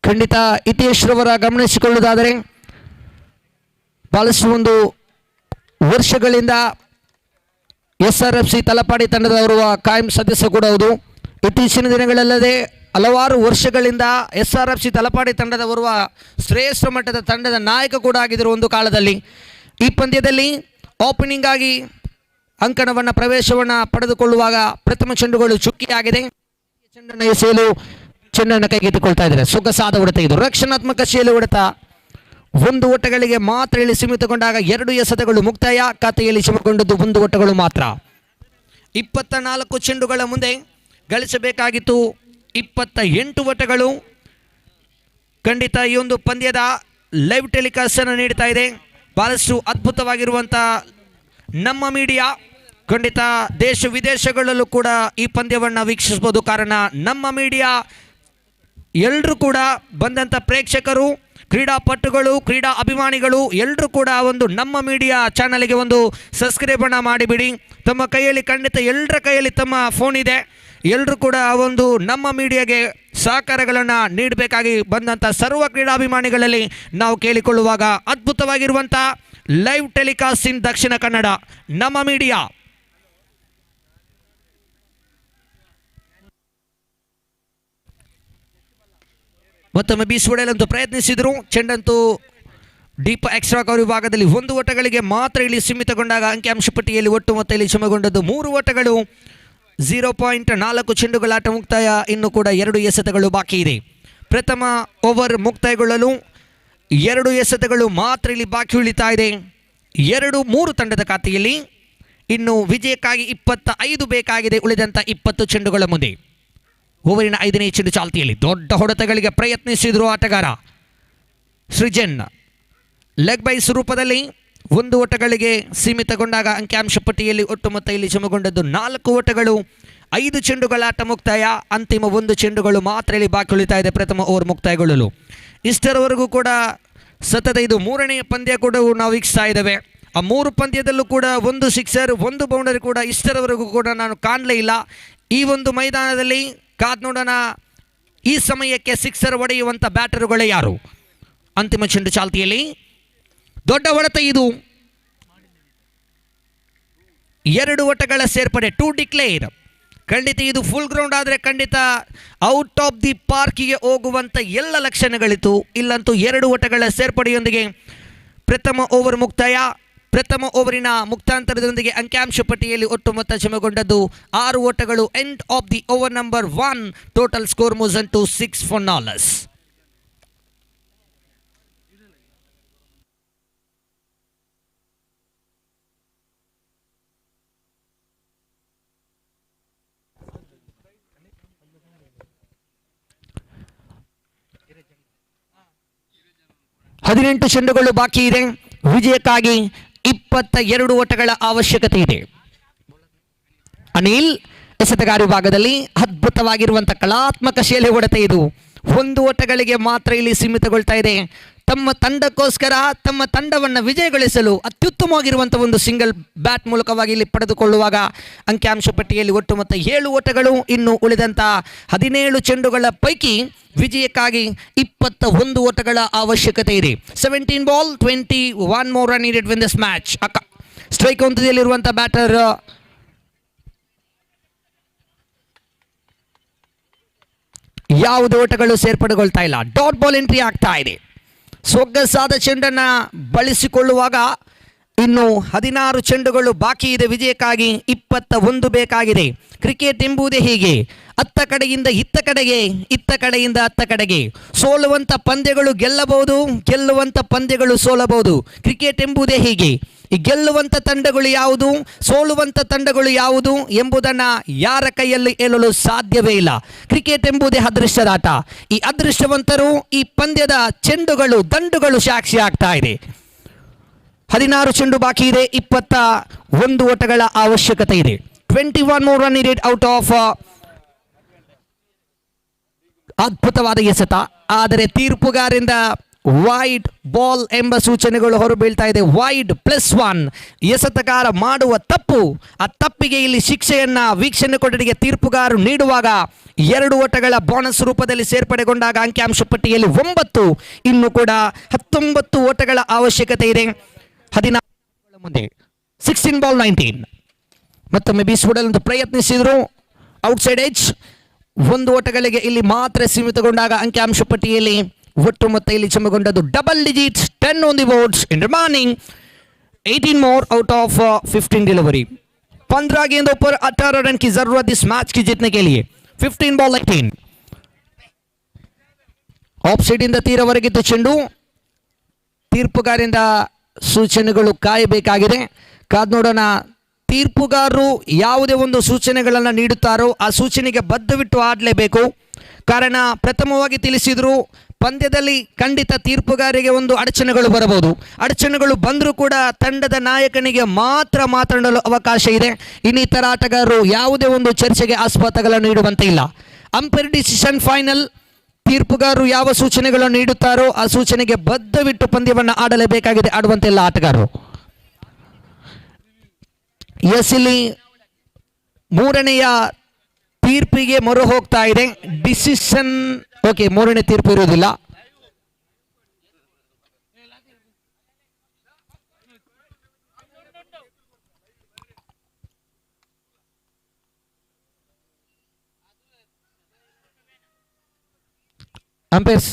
ಖಂಡಿತ ಹಿತೇಶ್ ರವರ ಗಮನಿಸಿಕೊಳ್ಳುವುದಾದರೆ ಬಹಳಷ್ಟು ಒಂದು ವರ್ಷಗಳಿಂದ SRFC ತಲಪಾಡಿ ತಂಡದವರುವ ಕಾಯಂ ಸದಸ್ಯ ಕೂಡ ಹೌದು. ಇತ್ತೀಚಿನ ದಿನಗಳಲ್ಲದೆ ಹಲವಾರು ವರ್ಷಗಳಿಂದ SRFC ತಲಪಾಡಿ ತಂಡದ ಬರುವ ಶ್ರೇಷ್ಠ ಮಟ್ಟದ ತಂಡದ ನಾಯಕ ಕೂಡ ಆಗಿದ್ದರು ಒಂದು ಕಾಲದಲ್ಲಿ. ಈ ಪಂದ್ಯದಲ್ಲಿ ಓಪನಿಂಗ್ ಆಗಿ ಅಂಕಣವನ್ನು ಪ್ರವೇಶವನ್ನು ಪಡೆದುಕೊಳ್ಳುವಾಗ ಪ್ರಥಮ ಚೆಂಡುಗಳು ಚುಕ್ಕಿಯಾಗಿದೆ. ಚೆಂಡನ್ನು ಎಸೆಯಲು ಚೆಂಡನ್ನು ಕೈಗೆತ್ತಿಕೊಳ್ತಾ ಇದ್ದಾರೆ. ಸೊಗಸಾದ ಹೊಡೆತ ಇದು, ರಕ್ಷಣಾತ್ಮಕ ಶೈಲಿ ಹೊಡೆತ. 1 ಓಟಗಳಿಗೆ ಮಾತ್ರ ಇಲ್ಲಿ ಸೀಮಿತಗೊಂಡಾಗ 2 ಎಸೆತಗಳು ಮುಕ್ತಾಯ. ಖಾತೆಯಲ್ಲಿ ಸಿಮಗೊಂಡದ್ದು 1 ಓಟಗಳು ಮಾತ್ರ. 24 ಚೆಂಡುಗಳ ಮುಂದೆ ಗಳಿಸಬೇಕಾಗಿತ್ತು 28 ಓಟಗಳು. ಖಂಡಿತ ಈ ಒಂದು ಪಂದ್ಯದ ಲೈವ್ ಟೆಲಿಕಾಸ್ಟ್ ಅನ್ನು ನೀಡ್ತಾ ಇದೆ ಬಹಳಷ್ಟು ಅದ್ಭುತವಾಗಿರುವಂಥ ನಮ್ಮ ಮೀಡಿಯಾ. ಖಂಡಿತ ದೇಶ ವಿದೇಶಗಳಲ್ಲೂ ಕೂಡ ಈ ಪಂದ್ಯವನ್ನು ವೀಕ್ಷಿಸಬಹುದು. ಕಾರಣ ನಮ್ಮ ಮೀಡಿಯಾ ಎಲ್ಲರೂ ಕೂಡ ಬಂದಂಥ ಪ್ರೇಕ್ಷಕರು, ಕ್ರೀಡಾಪಟುಗಳು, ಕ್ರೀಡಾ ಅಭಿಮಾನಿಗಳು ಎಲ್ಲರೂ ಕೂಡ ಒಂದು ನಮ್ಮ ಮೀಡಿಯಾ ಚಾನಲ್ಗೆ ಒಂದು ಸಬ್ಸ್ಕ್ರೈಬನ್ನು ಮಾಡಿಬಿಡಿ. ತಮ್ಮ ಕೈಯಲ್ಲಿ ಖಂಡಿತ ಎಲ್ಲರ ಕೈಯಲ್ಲಿ ತಮ್ಮ ಫೋನ್ ಇದೆ. ಎಲ್ಲರೂ ಕೂಡ ಒಂದು ನಮ್ಮ ಮೀಡಿಯಾಗೆ ಸಹಕಾರಗಳನ್ನು ನೀಡಬೇಕಾಗಿ ಬಂದಂಥ ಸರ್ವ ಕ್ರೀಡಾಭಿಮಾನಿಗಳಲ್ಲಿ ನಾವು ಕೇಳಿಕೊಳ್ಳುವಾಗ ಅದ್ಭುತವಾಗಿರುವಂಥ ಲೈವ್ ಟೆಲಿಕಾಸ್ಟ್ ಇನ್ ದಕ್ಷಿಣ ಕನ್ನಡ ನಮ್ಮ ಮೀಡಿಯಾ. ಮತ್ತೊಮ್ಮೆ ಬೀಸುವಡೆಯಲ್ಲಂತೂ ಪ್ರಯತ್ನಿಸಿದರು. ಚೆಂಡಂತೂ ಡೀಪ್ ಎಕ್ಸ್ಟ್ರಾ ಕವರ್ ವಿಭಾಗದಲ್ಲಿ 1 ಓಟಗಳಿಗೆ ಮಾತ್ರ ಇಲ್ಲಿ ಸೀಮಿತಗೊಂಡಾಗ ಅಂಕಿಅಂಶ ಪಟ್ಟಿಯಲ್ಲಿ ಒಟ್ಟು ಮೊತ್ತ ಇಲ್ಲಿ ಸಮಗೊಂಡದ್ದು 3 ಓಟಗಳು. 0.4 ಚೆಂಡುಗಳಾಟ ಮುಕ್ತಾಯ. ಇನ್ನು ಕೂಡ 2 ಎಸೆತಗಳು ಬಾಕಿ ಇದೆ. ಪ್ರಥಮ ಓವರ್ ಮುಕ್ತಾಯಗೊಳ್ಳಲು 2 ಎಸೆತಗಳು ಮಾತ್ರ ಇಲ್ಲಿ ಬಾಕಿ ಉಳಿತಾ ಇದೆ 2-3 ತಂಡದ ಖಾತೆಯಲ್ಲಿ. ಇನ್ನು ವಿಜಯಕ್ಕಾಗಿ 25 ಬೇಕಾಗಿದೆ ಉಳಿದಂಥ 20 ಚೆಂಡುಗಳ ಮುಂದೆ. ಓವರಿನ 5ನೇ ಚೆಂಡು ಚಾಲ್ತಿಯಲ್ಲಿ ದೊಡ್ಡ ಹೊಡೆತಗಳಿಗೆ ಪ್ರಯತ್ನಿಸಿದರು ಆಟಗಾರ ಸೃಜನ್. ಲೆಗ್ ಬೈ ಸ್ವರೂಪದಲ್ಲಿ 1 ಓಟಗಳಿಗೆ ಸೀಮಿತಗೊಂಡಾಗ ಅಂಕಿಅಂಶ ಪಟ್ಟಿಯಲ್ಲಿ ಒಟ್ಟು ಮೊತ್ತ ಇಲ್ಲಿ ಸಮಗೊಂಡದ್ದು 4 ಓಟಗಳು. 5 ಚೆಂಡುಗಳಾಟ ಮುಕ್ತಾಯ. ಅಂತಿಮ 1 ಚೆಂಡುಗಳು ಮಾತ್ರ ಇಲ್ಲಿ ಬಾಕಿ ಉಳಿತಾ ಇದೆ ಪ್ರಥಮ ಓವರ್ ಮುಕ್ತಾಯಗೊಳ್ಳಲು. ಇಷ್ಟರವರೆಗೂ ಕೂಡ ಸತತ ಇದು 3ನೇ ಪಂದ್ಯ ಕೂಡ ನಾವು ವೀಕ್ಷಿಸ್ತಾ ಇದ್ದೇವೆ. ಆ 3 ಪಂದ್ಯದಲ್ಲೂ ಕೂಡ 1 ಸಿಕ್ಸರ್ 1 ಬೌಂಡರಿ ಕೂಡ ಇಷ್ಟರವರೆಗೂ ಕೂಡ ನಾನು ಕಾಣಲೇ ಇಲ್ಲ. ಈ ಒಂದು ಮೈದಾನದಲ್ಲಿ ಕಾದ್ ನೋಡೋಣ ಈ ಸಮಯಕ್ಕೆ ಸಿಕ್ಸರ್ ಹೊಡೆಯುವಂಥ ಬ್ಯಾಟರುಗಳೇ ಯಾರು. ಅಂತಿಮ ಚೆಂಡು ಚಾಲ್ತಿಯಲ್ಲಿ ದೊಡ್ಡ ಹೊಡೆತ. ಇದು 2 ಓಟಗಳ ಸೇರ್ಪಡೆ, 2 ಡಿಕ್ಲೇರ್. ಖಂಡಿತ ಇದು ಫುಲ್ ಗ್ರೌಂಡ್ ಆದರೆ ಖಂಡಿತ ಔಟ್ ಆಫ್ ದಿ ಪಾರ್ಕಿಗೆ ಹೋಗುವಂಥ ಎಲ್ಲ ಲಕ್ಷಣಗಳಿತ್ತು. ಇಲ್ಲಂತೂ 2 ಓಟಗಳ ಸೇರ್ಪಡೆಯೊಂದಿಗೆ ಪ್ರಥಮ ಓವರ್ ಮುಕ್ತಾಯ. ಪ್ರಥಮ ಓವರಿನ ಮುಕ್ತಾಂತರದೊಂದಿಗೆ ಅಂಕಿಅಂಶ ಪಟ್ಟಿಯಲ್ಲಿ ಒಟ್ಟು ಮೊತ್ತ ಜಮಗೊಂಡದ್ದು 6 ಓಟಗಳು. End of the over number 1. Total score moves to 6 for Nolus. ಹದಿನೆಂಟು ಚೆಂಡುಗಳು ಬಾಕಿ ಇದೆ. ವಿಜಯಕ್ಕಾಗಿ 22 ಓಟಗಳ ಅವಶ್ಯಕತೆ ಇದೆ. ಅನಿಲ್ ಎಸೆತಗಾರ ವಿಭಾಗದಲ್ಲಿ ಅದ್ಭುತವಾಗಿರುವಂತಹ ಕಲಾತ್ಮಕ ಶೈಲಿ ಹೊಡೆತ ಇದು. 1 ಓಟಗಳಿಗೆ ಮಾತ್ರ ಇಲ್ಲಿ ಸೀಮಿತಗೊಳ್ತಾ ಇದೆ. ತಮ್ಮ ತಂಡಕ್ಕೋಸ್ಕರ ತಮ್ಮ ತಂಡವನ್ನು ವಿಜಯಗೊಳಿಸಲು ಅತ್ಯುತ್ತಮವಾಗಿರುವಂತಹ ಒಂದು ಸಿಂಗಲ್ ಬ್ಯಾಟ್ ಮೂಲಕವಾಗಿ ಇಲ್ಲಿ ಪಡೆದುಕೊಳ್ಳುವಾಗ ಅಂಕಿಅಂಶ ಪಟ್ಟಿಯಲ್ಲಿ ಒಟ್ಟು ಮೊತ್ತ 7 ಓಟಗಳು. ಇನ್ನು ಉಳಿದಂತ 17 ಚೆಂಡುಗಳ ಪೈಕಿ ವಿಜಯಕ್ಕಾಗಿ 21 ಓಟಗಳ ಅವಶ್ಯಕತೆ ಇದೆ. 17 ball 21 more run needed win this match. Strike ಹಂತದಲ್ಲಿರುವಂತಹ ಬ್ಯಾಟರ್ ಯಾವುದೇ ಓಟಗಳು ಸೇರ್ಪಡೆಗೊಳ್ತಾ ಇಲ್ಲ. ಡಾಟ್ ಬಾಲ್ ಎಂಟ್ರಿ ಆಗ್ತಾ ಇದೆ. ಸೊಗಸಾದ ಚೆಂಡನ್ನ ಬಳಸಿಕೊಳ್ಳುವಾಗ ಇನ್ನು 16 ಚೆಂಡುಗಳು ಬಾಕಿ ಇದೆ. ವಿಜಯಕ್ಕಾಗಿ 21 ಬೇಕಾಗಿದೆ. ಕ್ರಿಕೆಟ್ ಎಂಬುದೇ ಹೀಗೆ, ಅತ್ತ ಕಡೆಯಿಂದ ಇತ್ತ ಕಡೆಗೆ, ಇತ್ತ ಕಡೆಯಿಂದ ಅತ್ತ ಕಡೆಗೆ. ಸೋಲುವಂಥ ಪಂದ್ಯಗಳು ಗೆಲ್ಲಬಹುದು, ಗೆಲ್ಲುವಂಥ ಪಂದ್ಯಗಳು ಸೋಲಬಹುದು. ಕ್ರಿಕೆಟ್ ಎಂಬುದೇ ಹೀಗೆ. ಈ ಗೆಲ್ಲುವಂಥ ತಂಡಗಳು ಯಾವುದು, ಸೋಲುವಂಥ ತಂಡಗಳು ಯಾವುದು ಎಂಬುದನ್ನು ಯಾರ ಕೈಯಲ್ಲಿ ಹೇಳಲು ಸಾಧ್ಯವೇ ಇಲ್ಲ. ಕ್ರಿಕೆಟ್ ಎಂಬುದೇ ಅದೃಷ್ಟದ ಆಟ. ಈ ಅದೃಷ್ಟವಂತರು ಈ ಪಂದ್ಯದ ಚೆಂಡುಗಳು ದಂಡುಗಳು ಸಾಕ್ಷಿ ಆಗ್ತಾ ಇದೆ. 16 ಚೆಂಡು ಬಾಕಿ ಇದೆ. 21 ಓಟಗಳ ಅವಶ್ಯಕತೆ ಇದೆ. 21 more run needed out of ಅದ್ಭುತವಾದ ಎಸೆತ. ಆದರೆ ತೀರ್ಪುಗಾರಿಂದ ವೈಡ್ ಬಾಲ್ ಎಂಬ ಸೂಚನೆಗಳು ಹೊರಬೀಳ್ತಾ ಇದೆ. ವೈಡ್ +1. ಎಸೆತಗಾರ ಮಾಡುವ ತಪ್ಪು, ಆ ತಪ್ಪಿಗೆ ಇಲ್ಲಿ ಶಿಕ್ಷೆಯನ್ನ ವೀಕ್ಷಣೆ ಕೊಠಡಿಗೆ ತೀರ್ಪುಗಾರರು ನೀಡುವಾಗ 2 ಓಟಗಳ ಬೋನಸ್ ರೂಪದಲ್ಲಿ ಸೇರ್ಪಡೆಗೊಂಡಾಗ ಅಂಕಿಅಂಶ ಪಟ್ಟಿಯಲ್ಲಿ 9. ಇನ್ನು ಕೂಡ 19 ಓಟಗಳ ಅವಶ್ಯಕತೆ ಇದೆ. 14 ಮುಂದೆ 16 ಬಾಲ್ 19. ಮತ್ತೊಮ್ಮೆ ಬೀಸುವುದನ್ನು ಪ್ರಯತ್ನಿಸಿದ್ರು. Outside edge. 1 ಓಟಗಳಿಗೆ ಇಲ್ಲಿ ಮಾತ್ರ ಸೀಮಿತಗೊಂಡಾಗ ಅಂಕಿಅಂಶ ಪಟ್ಟಿಯಲ್ಲಿ ಒಟ್ಟು ಮೊತ್ತ ಇಲ್ಲಿ ಜಮಗೊಂಡದ್ದು double digits. 10 on the boards in remaining 18 more out of 15 delivery. 15 गेंदों पर 18 रन की जरूरत इस मैच की जीतने के लिए. 15 बॉल 19. ಆಫ್ ಸೈಡ್ ಇಂದ ತೀರವರೆಗಿದ್ದ ಚೆಂಡು. ತೀರ್ಪುಗಾರರಿಂದ ಸೂಚನೆಗಳು ಕಾಯಬೇಕಾಗಿದೆ. ಕಾದ್ ನೋಡೋಣ. ತೀರ್ಪುಗಾರರು ಯಾವುದೇ ಒಂದು ಸೂಚನೆಗಳನ್ನು ನೀಡುತ್ತಾರೋ ಆ ಸೂಚನೆಗೆ ಬದ್ಧವಿಟ್ಟು ಆಡಲೇಬೇಕು. ಕಾರಣ ಪ್ರಥಮವಾಗಿ ತಿಳಿಸಿದ್ರು, ಪಂದ್ಯದಲ್ಲಿ ಖಂಡಿತ ತೀರ್ಪುಗಾರಿಗೆ ಒಂದು ಅಡಚಣೆಗಳು ಬರಬಹುದು. ಅಡಚಣೆಗಳು ಬಂದರೂ ಕೂಡ ತಂಡದ ನಾಯಕನಿಗೆ ಮಾತ್ರ ಮಾತನಾಡಲು ಅವಕಾಶ ಇದೆ. ಇನ್ನಿತರ ಆಟಗಾರರು ಯಾವುದೇ ಒಂದು ಚರ್ಚೆಗೆ ಆಸ್ಪದಗಳನ್ನು ನೀಡುವಂತೆ ಇಲ್ಲ. Umpire decision final. ತೀರ್ಪುಗಾರರು ಯಾವ ಸೂಚನೆಗಳನ್ನು ನೀಡುತ್ತಾರೋ ಆ ಸೂಚನೆಗೆ ಬದ್ಧವಿಟ್ಟು ಪಂದ್ಯವನ್ನು ಆಡಲೇಬೇಕಾಗಿದೆ. ಆಡುವಂತೆ ಎಲ್ಲ ಆಟಗಾರರು. ಎಸ್, ಇಲ್ಲಿ 3ನೇಯ ತೀರ್ಪಿಗೆ ಮೊರೆ ಹೋಗ್ತಾ ಇದೆ. ಡಿಸಿಷನ್ ಓಕೆ, 3ನೇ ತೀರ್ಪು ಇರುವುದಿಲ್ಲ. ಅಂಪೈರ್ಸ್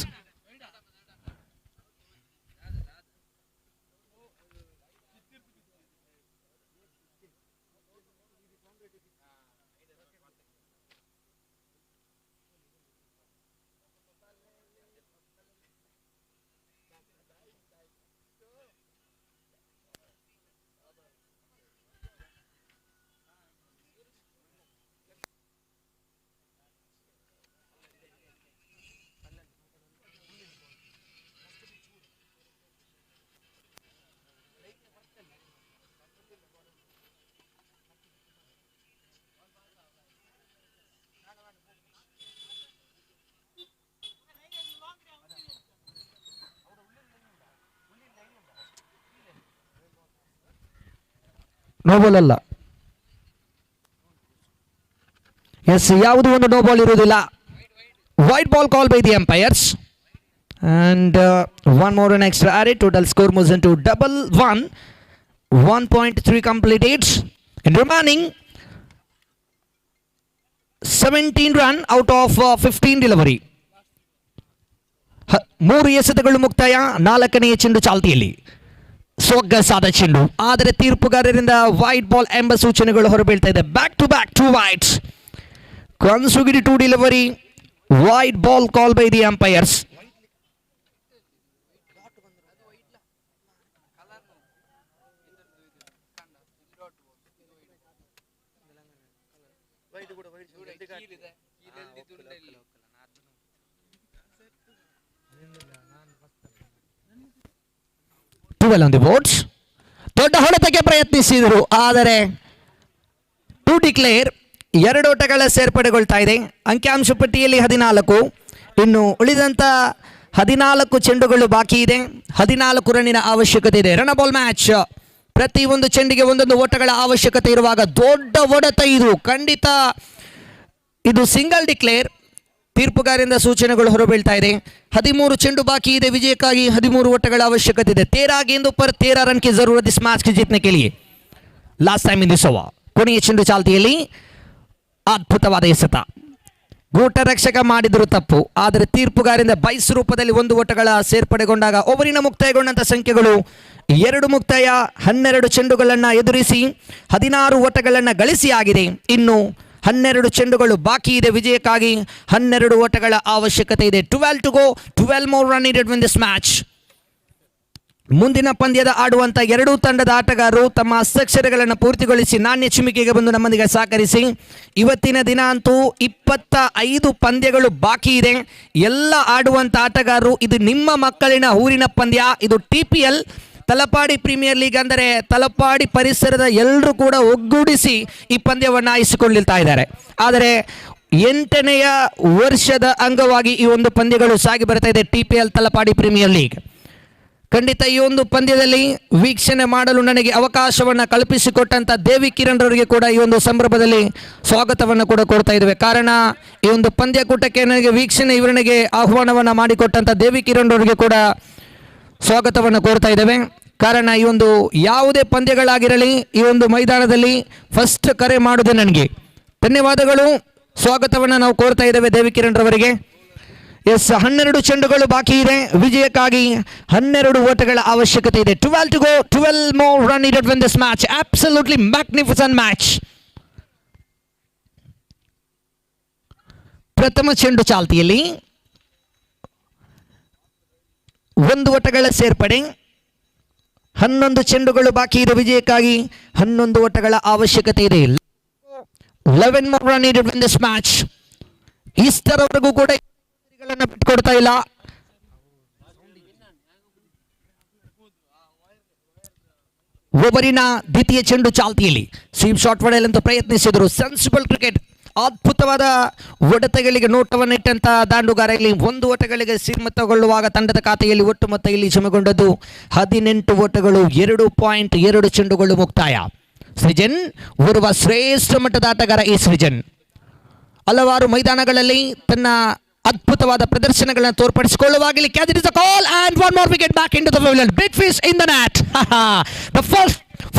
ನೋಬಾಲ್ ಅಲ್ಲ. ಎಸ್, ಯಾವುದೋ ಒಂದು ನೋಬಾಲ್ ಇರುವುದಿಲ್ಲ. White ball call by the empires and 1 more run extra added. Total score moves into 1-1. 1.3 completed in remaining 17 run out of 15 delivery. 3 ಎಸೆತಗಳು ಮುಕ್ತಾಯ. 4ನೇ ಚೆಂಡು ಚಾಲ್ತಿಯಲ್ಲಿ. ಸೊಗಸಾದ ಚೆಂಡು, ಆದರೆ ತೀರ್ಪುಗಾರರಿಂದ ವೈಟ್ ಬಾಲ್ ಎಂಬ ಸೂಚನೆಗಳು ಹೊರಬೀಳ್ತಾ ಇದೆ. Back to back 2 wides. Consecutive 2 delivery. Wide ball call by the umpires. on the boards. ದೊಡ್ಡ ಹೊಡೆತಕ್ಕೆ ಪ್ರಯತ್ನಿಸಿದರು, ಆದರೆ ಟು ಡಿಕ್ಲೇರ್ 2 ಓಟಗಳ ಸೇರ್ಪಡೆಗೊಳ್ತಾ ಇದೆ. ಅಂಕಿಅಂಶ ಪಟ್ಟಿಯಲ್ಲಿ 14, ಇನ್ನು ಉಳಿದಂತ 14 ಚೆಂಡುಗಳು ಬಾಕಿ ಇದೆ. 14 ರನ್ನಿನ ಅವಶ್ಯಕತೆ ಇದೆ. Run ball match. ಪ್ರತಿ ಒಂದು ಚೆಂಡಿಗೆ ಒಂದೊಂದು ಓಟಗಳ ಅವಶ್ಯಕತೆ ಇರುವಾಗ ದೊಡ್ಡ ಹೊಡೆತ ಇದು. ಖಂಡಿತ ಇದು ಸಿಂಗಲ್ ಡಿಕ್ಲೇರ್. ತೀರ್ಪುಗಾರರಿಂದ ಸೂಚನೆಗಳು ಹೊರಬೀಳ್ತಾ ಇದೆ. 13 ಚೆಂಡು ಬಾಕಿ ಇದೆ. ವಿಜಯಕ್ಕಾಗಿ 13 ಓಟಗಳ ಅವಶ್ಯಕತೆ ಇದೆ. 13 गेंदों पर 13 रन की जरूरत इस मैच के जीतने के लिए. Last time in this over. ಕೊನೆಯ ಚೆಂಡು ಚಾಲ್ತಿಯಲ್ಲಿ ಅದ್ಭುತವಾದ ಎಸೆತ. ಗೂಟ ರಕ್ಷಕ ಮಾಡಿದ್ರು ತಪ್ಪು, ಆದರೆ ತೀರ್ಪುಗಾರರಿಂದ ಬೈಸ್ ರೂಪದಲ್ಲಿ 1 ಓಟಗಳ ಸೇರ್ಪಡೆಗೊಂಡಾಗ ಓವರಿನ ಮುಕ್ತಾಯಗೊಂಡಂತ ಸಂಖ್ಯೆಗಳು 2 ಮುಕ್ತಾಯ, 12 ಚೆಂಡುಗಳನ್ನು ಎದುರಿಸಿ 16 ಓಟಗಳನ್ನು ಗಳಿಸಿ ಆಗಿದೆ. ಇನ್ನು 12 ಚೆಂಡುಗಳು ಬಾಕಿ ಇದೆ. ವಿಜಯಕ್ಕಾಗಿ 12 ಓಟಗಳ ಅವಶ್ಯಕತೆ ಇದೆ. 12 to go, 12 more run needed in this match. ಮುಂದಿನ ಪಂದ್ಯದ ಆಡುವಂತ 2 ತಂಡದ ಆಟಗಾರರು ತಮ್ಮ ಹಸ್ತಾಕ್ಷರಗಳನ್ನು ಪೂರ್ತಿಗೊಳಿಸಿ ನಾಣ್ಯ ಚಿಮಿಕೆಗೆ ಬಂದು ನಮ್ಮೊಂದಿಗೆ ಸಹಕರಿಸಿ. ಇವತ್ತಿನ ದಿನ ಅಂತೂ 25 ಪಂದ್ಯಗಳು ಬಾಕಿ ಇದೆ. ಎಲ್ಲ ಆಡುವಂತ ಆಟಗಾರರು, ಇದು ನಿಮ್ಮ ಮಕ್ಕಳಿನ ಊರಿನ ಪಂದ್ಯ. ಇದು TPL ತಲಪಾಡಿ ಪ್ರೀಮಿಯರ್ ಲೀಗ್, ಅಂದರೆ ತಲಪಾಡಿ ಪರಿಸರದ ಎಲ್ಲರೂ ಕೂಡ ಒಗ್ಗೂಡಿಸಿ ಈ ಪಂದ್ಯವನ್ನು ಆಯಿಸಿಕೊಳ್ಳುತ್ತಾ ಇದ್ದಾರೆ. ಆದರೆ 8ನೆಯ ವರ್ಷದ ಅಂಗವಾಗಿ ಈ ಒಂದು ಪಂದ್ಯಗಳು ಸಾಗಿ ಬರ್ತಾ ಇದೆ. TPL Talapady premier league. ಖಂಡಿತ ಈ ಒಂದು ಪಂದ್ಯದಲ್ಲಿ ವೀಕ್ಷಣೆ ಮಾಡಲು ನನಗೆ ಅವಕಾಶವನ್ನು ಕಲ್ಪಿಸಿಕೊಟ್ಟಂತ ದೇವಿ ಕಿರಣ್ ಅವರಿಗೆ ಕೂಡ ಈ ಒಂದು ಸಂದರ್ಭದಲ್ಲಿ ಸ್ವಾಗತವನ್ನು ಕೂಡ ಕೊಡ್ತಾ ಇದ್ದೇವೆ. ಕಾರಣ ಈ ಒಂದು ಪಂದ್ಯಕೂಟಕ್ಕೆ ನನಗೆ ವೀಕ್ಷಣೆ ವಿವರಣೆಗೆ ಆಹ್ವಾನವನ್ನು ಮಾಡಿಕೊಟ್ಟಂತ ದೇವಿ ಕಿರಣ್ ಅವರಿಗೆ ಕೂಡ ಸ್ವಾಗತವನ್ನು ಕೋರ್ತಾ ಇದ್ದೇವೆ. ಕಾರಣ ಈ ಒಂದು ಯಾವುದೇ ಪಂದ್ಯಗಳಾಗಿರಲಿ ಈ ಒಂದು ಮೈದಾನದಲ್ಲಿ ಫಸ್ಟ್ ಕರೆ ಮಾಡುವುದು ನನಗೆ. ಧನ್ಯವಾದಗಳು, ಸ್ವಾಗತವನ್ನು ನಾವು ಕೋರ್ತಾ ಇದ್ದೇವೆ ದೇವಿ ಕಿರಣ್ ರವರಿಗೆ. ಎಸ್, 12 ಚೆಂಡುಗಳು ಬಾಕಿ ಇದೆ. ವಿಜಯಕ್ಕಾಗಿ 12 ಓಟಗಳ ಅವಶ್ಯಕತೆ ಇದೆ. 12 to go, 12 more run needed in this match. Absolutely magnificent match. ಪ್ರಥಮ ಚೆಂಡು ಚಾಲ್ತಿಯಲ್ಲಿ 1 ಓಟಗಳ ಸೇರ್ಪಡೆ. 11 ಚೆಂಡುಗಳು ಬಾಕಿ ಇದೆ. ವಿಜಯಕ್ಕಾಗಿ 11 ಓಟಗಳ ಅವಶ್ಯಕತೆ ಇದೆ. 11 more run needed in this match. ಇಷ್ಟರವರೆಗೂ ಕೂಡ ಬಿಟ್ಕೊಡ್ತಾ ಇಲ್ಲ. ಓವರಿನ ದ್ವಿತೀಯ ಚೆಂಡು ಚಾಲ್ತಿಯಲ್ಲಿ ಸ್ವೀಪ್ ಶಾಟ್ ಹೊಡೆಯಲೆಂದು ಪ್ರಯತ್ನಿಸಿದರು. Sensible cricket. ಅದ್ಭುತವಾದ ಹೊಡೆತಗಳಿಗೆ ನೋಟವನ್ನು ಇಟ್ಟಂತ ದಾಂಡುಗಾರ ಇಲ್ಲಿ 1 ಓಟಗಳಿಗೆ ಶ್ರೀಮಂತಗೊಳ್ಳುವಾಗ ತಂಡದ ಖಾತೆಯಲ್ಲಿ ಒಟ್ಟು ಮೊತ್ತ ಇಲ್ಲಿ ಜಮೆಗೊಂಡದ್ದು 18 ಓಟಗಳು, 2.2 ಚೆಂಡುಗಳು ಮುಕ್ತಾಯ. ಸೃಜನ್ ಓರ್ವ ಶ್ರೇಷ್ಠ ಮಟ್ಟದ ಆಟಗಾರ. ಈ ಸೃಜನ್ ಹಲವಾರು ಮೈದಾನಗಳಲ್ಲಿ ತನ್ನ ಅದ್ಭುತವಾದ ಪ್ರದರ್ಶನಗಳನ್ನು ತೋರ್ಪಡಿಸಿಕೊಳ್ಳುವಾಗಲಿ catch is a call and one more wicket back in to the pavilion. Big fish in the net. The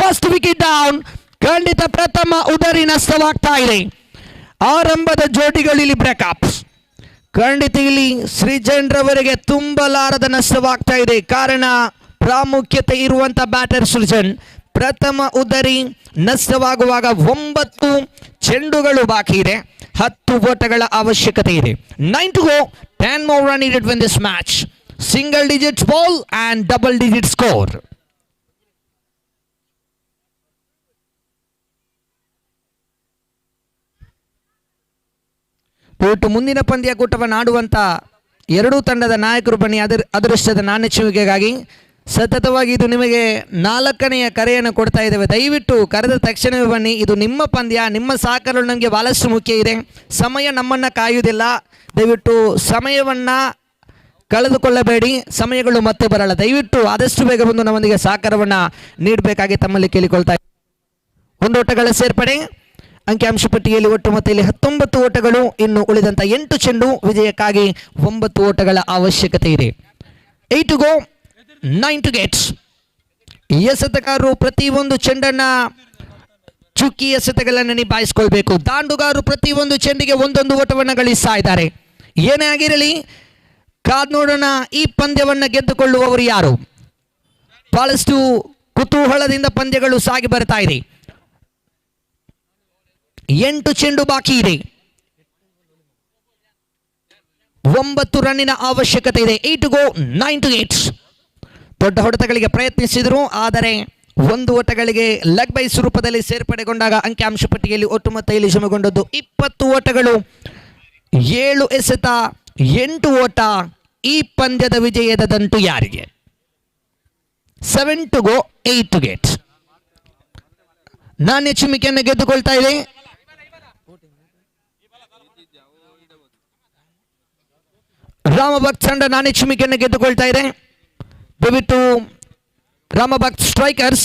first wicket down. ಖಂಡಿತ ಪ್ರಥಮ ಉದರಿ ನಷ್ಟವಾಗ್ತಾ ಇದೆ. ಆರಂಭದ ಜೋಡಿಗಳಲ್ಲಿ ಬ್ರೇಕಪ್ಸ್. ಖಂಡಿತ ಇಲ್ಲಿ ಸೃಜನ್ ರವರಿಗೆ ತುಂಬಲಾರದ ನಷ್ಟವಾಗ್ತಾ ಇದೆ. ಕಾರಣ ಪ್ರಾಮುಖ್ಯತೆ ಇರುವಂತ ಬ್ಯಾಟರ್ ಸೃಜನ್. ಪ್ರಥಮ ಉದರಿ ನಷ್ಟವಾಗುವಾಗ 9 ಚೆಂಡುಗಳು ಬಾಕಿ ಇದೆ. 10 ಓಟಗಳ ಅವಶ್ಯಕತೆ ಇದೆ. 9 to go, 10 more run needed in this match. Single digits ball and double digit score. ಇವತ್ತು ಮುಂದಿನ ಪಂದ್ಯಕೂಟವನ್ನು ಆಡುವಂತ 2 ತಂಡದ ನಾಯಕರು ಬನ್ನಿ ಅದೃಷ್ಟದ ನಾಣ್ಯ ಚಿಮಿಕೆಗಾಗಿ. ಸತತವಾಗಿ ಇದು ನಿಮಗೆ 4ನೆಯ ಕರೆಯನ್ನು ಕೊಡ್ತಾ ಇದ್ದೇವೆ. ದಯವಿಟ್ಟು ಕರೆದ ತಕ್ಷಣವೇ ಬನ್ನಿ. ಇದು ನಿಮ್ಮ ಪಂದ್ಯ, ನಿಮ್ಮ ಸಹಕಾರಗಳು ನಮಗೆ ಬಹಳಷ್ಟು ಮುಖ್ಯ ಇದೆ. ಸಮಯ ನಮ್ಮನ್ನು ಕಾಯುವುದಿಲ್ಲ. ದಯವಿಟ್ಟು ಸಮಯವನ್ನು ಕಳೆದುಕೊಳ್ಳಬೇಡಿ. ಸಮಯಗಳು ಮತ್ತೆ ಬರಲ್ಲ. ದಯವಿಟ್ಟು ಆದಷ್ಟು ಬೇಗ ಬಂದು ನಮ್ಮೊಂದಿಗೆ ಸಹಕಾರವನ್ನು ನೀಡಬೇಕಾಗಿ ತಮ್ಮಲ್ಲಿ ಕೇಳಿಕೊಳ್ತಾ ಇದ್ದೇವೆ. 1 ಓಟಗಳ ಸೇರ್ಪಡೆ. ಅಂಕಿಅಂಶ ಪಟ್ಟಿಯಲ್ಲಿ ಒಟ್ಟು ಮೊತ್ತ ಇಲ್ಲಿ 19 ಓಟಗಳು. ಇನ್ನು ಉಳಿದಂತ 8 ಚೆಂಡು. ವಿಜಯಕ್ಕಾಗಿ 9 ಓಟಗಳ ಅವಶ್ಯಕತೆ ಇದೆ. 8 to go, 9 to get. ಎಸೆತಗಾರರು ಪ್ರತಿಯೊಂದು ಚೆಂಡನ್ನ ಚುಕ್ಕಿ ಎಸೆತಗಳನ್ನು ನಿಭಾಯಿಸಿಕೊಳ್ಬೇಕು. ದಾಂಡುಗಾರರು ಪ್ರತಿಯೊಂದು ಚೆಂಡಿಗೆ 1 ಓಟವನ್ನು ಗಳಿಸ್ತಾ ಇದ್ದಾರೆ. ಏನೇ ಆಗಿರಲಿ ಕಾದ್ ನೋಡೋಣ ಈ ಪಂದ್ಯವನ್ನು ಗೆದ್ದುಕೊಳ್ಳುವವರು ಯಾರು. ಬಹಳಷ್ಟು ಕುತೂಹಲದಿಂದ ಪಂದ್ಯಗಳು ಸಾಗಿ ಬರ್ತಾ ಇದೆ. 8 ಚೆಂಡು ಬಾಕಿ ಇದೆ. 9 ರನ್ನಿನ ಅವಶ್ಯಕತೆ ಇದೆ. 8 ಗೋ 9 to 8. ದೊಡ್ಡ ಹೊಡೆತಗಳಿಗೆ ಪ್ರಯತ್ನಿಸಿದರು, ಆದರೆ 1 ಓಟಗಳಿಗೆ ಲೆಗ್ ಬೈ ಸ್ವರೂಪದಲ್ಲಿ ಸೇರ್ಪಡೆಗೊಂಡಾಗ ಅಂಕಿಅಂಶ ಪಟ್ಟಿಯಲ್ಲಿ ಒಟ್ಟು ಮೊತ್ತ ಇಲ್ಲಿ ಜಮಗೊಂಡದ್ದು 20 ಓಟಗಳು, 7 ಎಸೆತ, 8 ಓಟ. ಈ ಪಂದ್ಯದ ವಿಜಯದ ದಂಟು ಯಾರಿಗೆ? 7 to go 8 to get. ನಾಣ್ಯ ಚಿಮ್ಮಿಕೆಯನ್ನು ಗೆದ್ದುಕೊಳ್ತಾ ಇದೆ. ರಾಮಭಕ್ತ್ ತಂಡ ನಾಣ್ಯ ಚಿಮ್ಮಿಕೆಯನ್ನು ಗೆದ್ದುಕೊಳ್ತಾ ಇದೆ. ದಯವಿಟ್ಟು ರಾಮಭಕ್ತ್ ಸ್ಟ್ರೈಕರ್ಸ್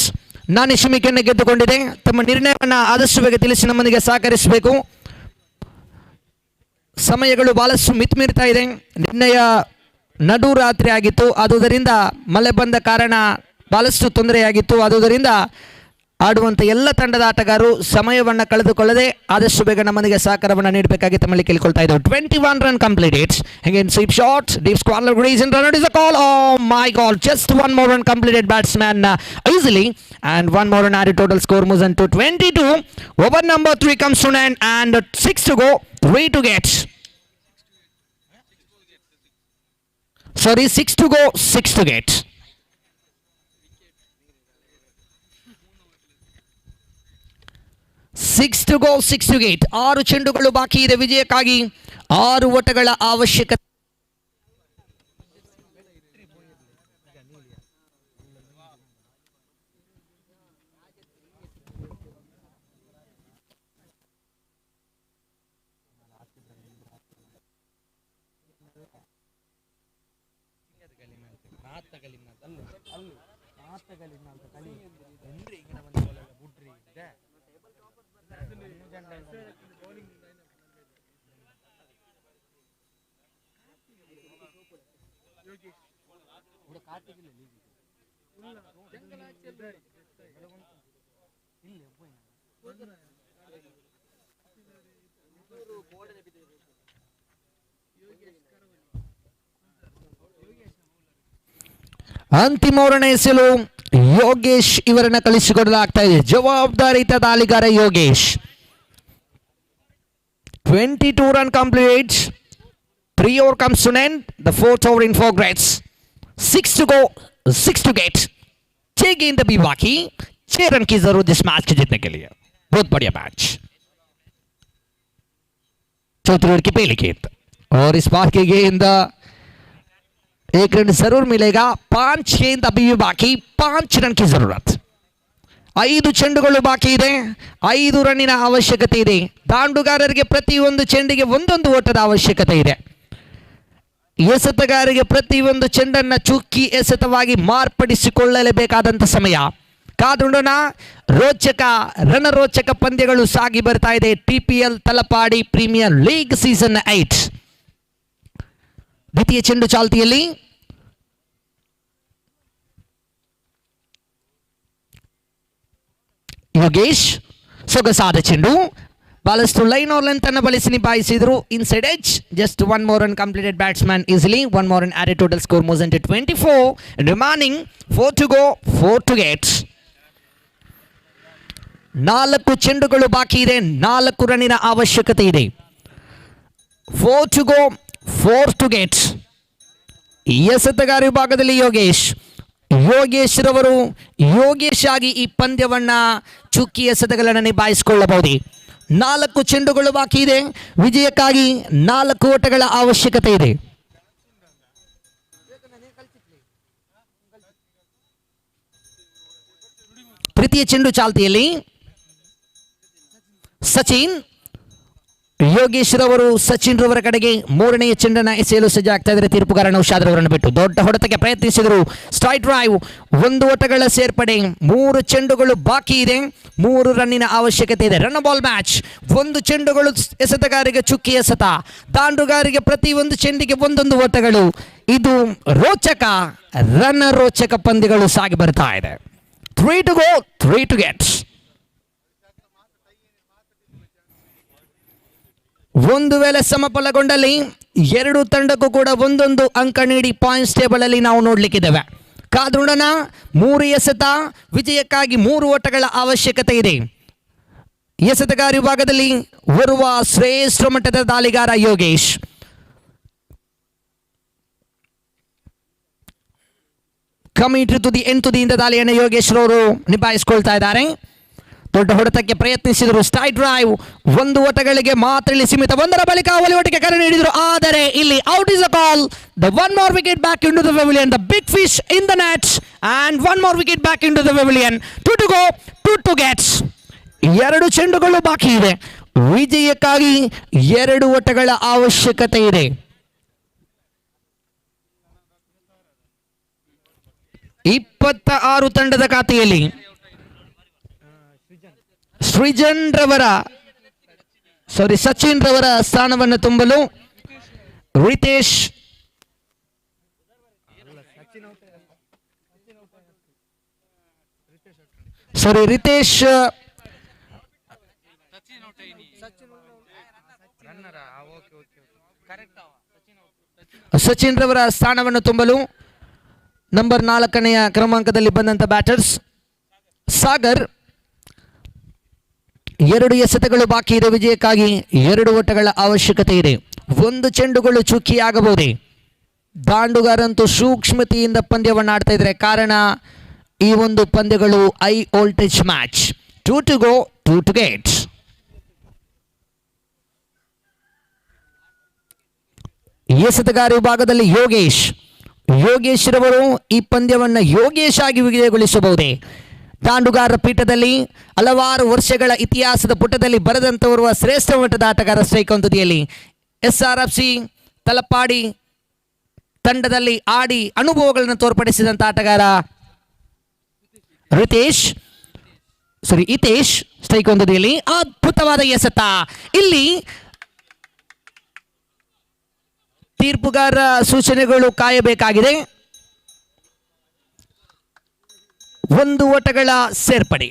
ನಾಣ್ಯ ಚಿಮ್ಮಿಕೆಯನ್ನು ಗೆದ್ದುಕೊಂಡಿದೆ. ತಮ್ಮ ನಿರ್ಣಯವನ್ನು ಆದಷ್ಟು ಬೇಗ ತಿಳಿಸಿ ನಮ್ಮೊಂದಿಗೆ ಸಹಕರಿಸಬೇಕು. ಸಮಯಗಳು ಬಹಳಷ್ಟು ಮಿತಿಮೀರ್ತಾ ಇದೆ. ನಿರ್ಣಯ ನಡು ರಾತ್ರಿ ಆಗಿತ್ತು, ಆದುದರಿಂದ ಮಳೆ ಬಂದ ಕಾರಣ ಬಹಳಷ್ಟು ತೊಂದರೆಯಾಗಿತ್ತು. ಆದುದರಿಂದ ಆಡುವಂಥ ಎಲ್ಲ ತಂಡದ ಆಟಗಾರರು ಸಮಯವನ್ನು ಕಳೆದುಕೊಳ್ಳದೆ ಆದಷ್ಟು ಬೇಗ ನಮ್ಮನಿಗೆ ಸಹಕಾರವನ್ನು ನೀಡಬೇಕಾಗಿ ತಮ್ಮಲ್ಲಿ ಕೇಳಿಕೊಳ್ತಾ ಇದ್ದೆವು. 21 run completed. Again sweep shot, deep square grease and run. It is a call. Oh my God! Just one more run completed, batsman easily, and one more run added. Total score moves on to 22. Over number 3 comes to an end, and 6 to go, 3 to get. Sorry, 6 to go, 6 to get. Six to go, 6 to get. 6 ಚೆಂಡುಗಳು ಬಾಕಿ ಇದೆ. ವಿಜಯಕ್ಕಾಗಿ 6 ಓಟಗಳ ಅವಶ್ಯಕತೆ. ಅಂತಿಮ ಓವರ್ನ ಎಸೆಯಲು ಯೋಗೇಶ್ ಇವರನ್ನ ಕಳಿಸಿಕೊಡಲಾಗ್ತಾ ಇದೆ. ಜವಾಬ್ದಾರಿತ ದಾಳಿಗಾರ Yogesh. 22 run complete. 3 over comes to an end. The 4th over in progress. 6 to go, 6 to get. 6 गेंद भी बाकी, 6 रन की जरूरत इस मैच के जीतने के लिए. बहुत बढ़िया मैच. चौथी ओवर की पहली गेंद और इस बार की गेंद 1 रन जरूर मिलेगा. 5 गेंद अभी भी बाकी, 5 रन की जरूरत. 5 ಚೆಂಡುಗಳು ಬಾಕಿ ಇದೆ. 5 ರನ್ನಿನ ಅವಶ್ಯಕತೆ ಇದೆ. ದಾಂಡುಗಾರರಿಗೆ ಪ್ರತಿಯೊಂದು ಚೆಂಡಿಗೆ ಒಂದೊಂದು ಓಟದ ಅವಶ್ಯಕತೆ ಇದೆ. ಎಸೆತಗಾರರಿಗೆ ಪ್ರತಿಯೊಂದು ಚೆಂಡನ್ನು ಚುಕ್ಕಿ ಎಸೆತವಾಗಿ ಮಾರ್ಪಡಿಸಿಕೊಳ್ಳಲೇಬೇಕಾದಂಥ ಸಮಯ. ಕಾದುಂಡೋಣ. ರೋಚಕ ರಣರೋಚಕ ಪಂದ್ಯಗಳು ಸಾಗಿ ಬರ್ತಾ ಇದೆ. TPL Talapady premier league season 8 ದ್ವಿತೀಯ ಚೆಂಡು ಚಾಲ್ತಿಯಲ್ಲಿ. ಯೋಗೇಶ್ ಸೊಗಸಾದ ಚೆಂಡು. ಬಹಳಷ್ಟು ಲೈನ್ ಆರ್ ಲೆಂತ್ ಅನ್ನು ಬಳಸಿ ನಿಭಾಯಿಸಿದ್ರು. Inside edge. Just 1 more run completed, batsman easily. 1 more run added. Total score moves into 24. Remaining 4 to go, 4 to get. 4 ಚೆಂಡುಗಳು ಬಾಕಿ ಇದೆ. 4 ರನ್ನಿನ ಅವಶ್ಯಕತೆ ಇದೆ. 4 to go, 4 to get. ಎಸೆತಗಾರ ವಿಭಾಗದಲ್ಲಿ ಯೋಗೇಶ್ ರವರು ಯೋಗೇಶ್ ಆಗಿ ಈ ಪಂದ್ಯವನ್ನ ಚುಕ್ಕಿ ಎಸೆತಗಳನ್ನು ನಿಭಾಯಿಸಿಕೊಳ್ಳಬಹುದು. 4 ಚೆಂಡುಗಳು ಬಾಕಿ ಇದೆ. ವಿಜಯಕ್ಕಾಗಿ 4 ಓಟಗಳ ಅವಶ್ಯಕತೆ ಇದೆ. ತೃತೀಯ ಚೆಂಡು ಚಾಲ್ತಿಯಲ್ಲಿ. ಸಚಿನ್. ಯೋಗೇಶ್ ರವರು ಸಚಿನ್ ರವರ ಕಡೆಗೆ 3ನೇ ಚೆಂಡನ್ನು ಎಸೆಯಲು ಸಜ್ಜಾಗ್ತಾ ಇದ್ದಾರೆ. ತೀರ್ಪುಗಾರ ನೌಶಾದ್ ರವರನ್ನು ಬಿಟ್ಟು ದೊಡ್ಡ ಹೊಡೆತಕ್ಕೆ ಪ್ರಯತ್ನಿಸಿದರು. Strike drive. 1 ಓಟಗಳ ಸೇರ್ಪಡೆ. 3 ಚೆಂಡುಗಳು ಬಾಕಿ ಇದೆ. 3 ರನ್ನಿನ ಅವಶ್ಯಕತೆ ಇದೆ. Run ball match. 1 ಚೆಂಡುಗಳು ಎಸೆತಗಾರಿಗೆ ಚುಕ್ಕಿ ಎಸೆತ. ದಾಂಡುಗಾರಿಗೆ ಪ್ರತಿಯೊಂದು ಚೆಂಡಿಗೆ ಒಂದೊಂದು ಓಟಗಳು. ಇದು ರೋಚಕ ರೋಚಕ ಪಂದ್ಯಗಳು ಸಾಗಿ ಬರ್ತಾ ಇದೆ. 3 to go, 3 to get. ಒಂದು ವೇಳೆ ಸಮಫಲಗೊಂಡಲ್ಲಿ 2 ತಂಡಕ್ಕೂ ಕೂಡ ಒಂದೊಂದು ಅಂಕ ನೀಡಿ ಪಾಯಿಂಟ್ಸ್ ಟೇಬಲ್ ಅಲ್ಲಿ ನಾವು ನೋಡ್ಲಿಕ್ಕಿದ್ದೇವೆ. ಕಾದ್ರೋಡನ 3 ಎಸೆತ ವಿಜಯಕ್ಕಾಗಿ 3 ಓಟಗಳ ಅವಶ್ಯಕತೆ ಇದೆ. ಎಸೆತಗಾರ ವಿಭಾಗದಲ್ಲಿ ಓರ್ವ ಶ್ರೇಷ್ಠ ಮಟ್ಟದ ದಾಳಿಗಾರ ಯೋಗೇಶ್. ಕಮಿಟ್ ತುದಿಯಿಂದ ದಾಳಿಯನ್ನು ಯೋಗೇಶ್ ರವರು ನಿಭಾಯಿಸಿಕೊಳ್ತಾ ಇದ್ದಾರೆ. ದೊಡ್ಡ ಹೊಡೆತಕ್ಕೆ ಪ್ರಯತ್ನಿಸಿದರು. ಸ್ಟ್ರೈಕ್ ಡ್ರೈವ್ 1 ಓಟಗಳಿಗೆ ಮಾತ್ರ ಇಲ್ಲಿ ಸೀಮಿತ. 1ರ ಬಳಿಕ ಒಲಿ ಓಟಕ್ಕೆ ಕರೆ ನೀಡಿದರು, ಆದರೆ ಇಲ್ಲಿ out is a call. The 1 more wicket back into the pavilion. The big fish in the net and 1 more wicket back into the pavilion. 2 to go, 2 to get. 2 ಚೆಂಡುಗಳು ಬಾಕಿ ಇದೆ. ವಿಜಯಕ್ಕಾಗಿ 2 ಓಟಗಳ ಅವಶ್ಯಕತೆ ಇದೆ. 26 ತಂಡದ ಖಾತೆಯಲ್ಲಿ ಸಚಿನ್ ರವರ ಸ್ಥಾನವನ್ನು ತುಂಬಲು ರಿತೇಶ್ ಸಚಿನ್ ರವರ ಸ್ಥಾನವನ್ನು ತುಂಬಲು ನಂಬರ್ 4ನೆಯ ಕ್ರಮಾಂಕದಲ್ಲಿ ಬಂದಂತ ಬ್ಯಾಟರ್ಸ್ ಸಾಗರ್. 2 ಎಸೆತಗಳು ಬಾಕಿ ಇದೆ. ವಿಜಯಕ್ಕಾಗಿ 2 ಓಟಗಳ ಅವಶ್ಯಕತೆ ಇದೆ. 1 ಚೆಂಡುಗಳು ಚುಕ್ಕಿಯಾಗಬಹುದೇ. ದಾಂಡುಗಾರಂತೂ ಸೂಕ್ಷ್ಮತೆಯಿಂದ ಪಂದ್ಯವನ್ನು ಆಡ್ತಾ ಇದ್ದಾರೆ. ಕಾರಣ ಈ ಒಂದು ಪಂದ್ಯಗಳು high voltage match. 2 to go, 2 to get. ಎಸೆತಗಾರ ವಿಭಾಗದಲ್ಲಿ ಯೋಗೇಶ್ ರವರು ಈ ಪಂದ್ಯವನ್ನು ಯೋಗೇಶ್ ಆಗಿ ವಿಜಯಗೊಳಿಸಬಹುದೇ. ದಾಂಡುಗಾರ ಪೀಠದಲ್ಲಿ ಹಲವಾರು ವರ್ಷಗಳ ಇತಿಹಾಸದ ಪುಟದಲ್ಲಿ ಬರೆದಂತವರು ಶ್ರೇಷ್ಠ ಮಟ್ಟದ ಆಟಗಾರ. ಸ್ಟ್ರೈಕ್ ಆನ್ ತುದಿಯಲ್ಲಿ SRFC ತಲಪಾಡಿ ತಂಡದಲ್ಲಿ ಆಡಿ ಅನುಭವಗಳನ್ನು ತೋರ್ಪಡಿಸಿದಂತ ಆಟಗಾರ ಹಿತೇಶ್. ಸ್ಟ್ರೈಕ್ ಆನ್ ತುದಿಯಲ್ಲಿ ಅದ್ಭುತವಾದ ಎಸೆತ. ಇಲ್ಲಿ ತೀರ್ಪುಗಾರ ಸೂಚನೆಗಳು ಕಾಯಬೇಕಾಗಿದೆ. 1 ಓಟಗಳ ಸೇರ್ಪಡೆ.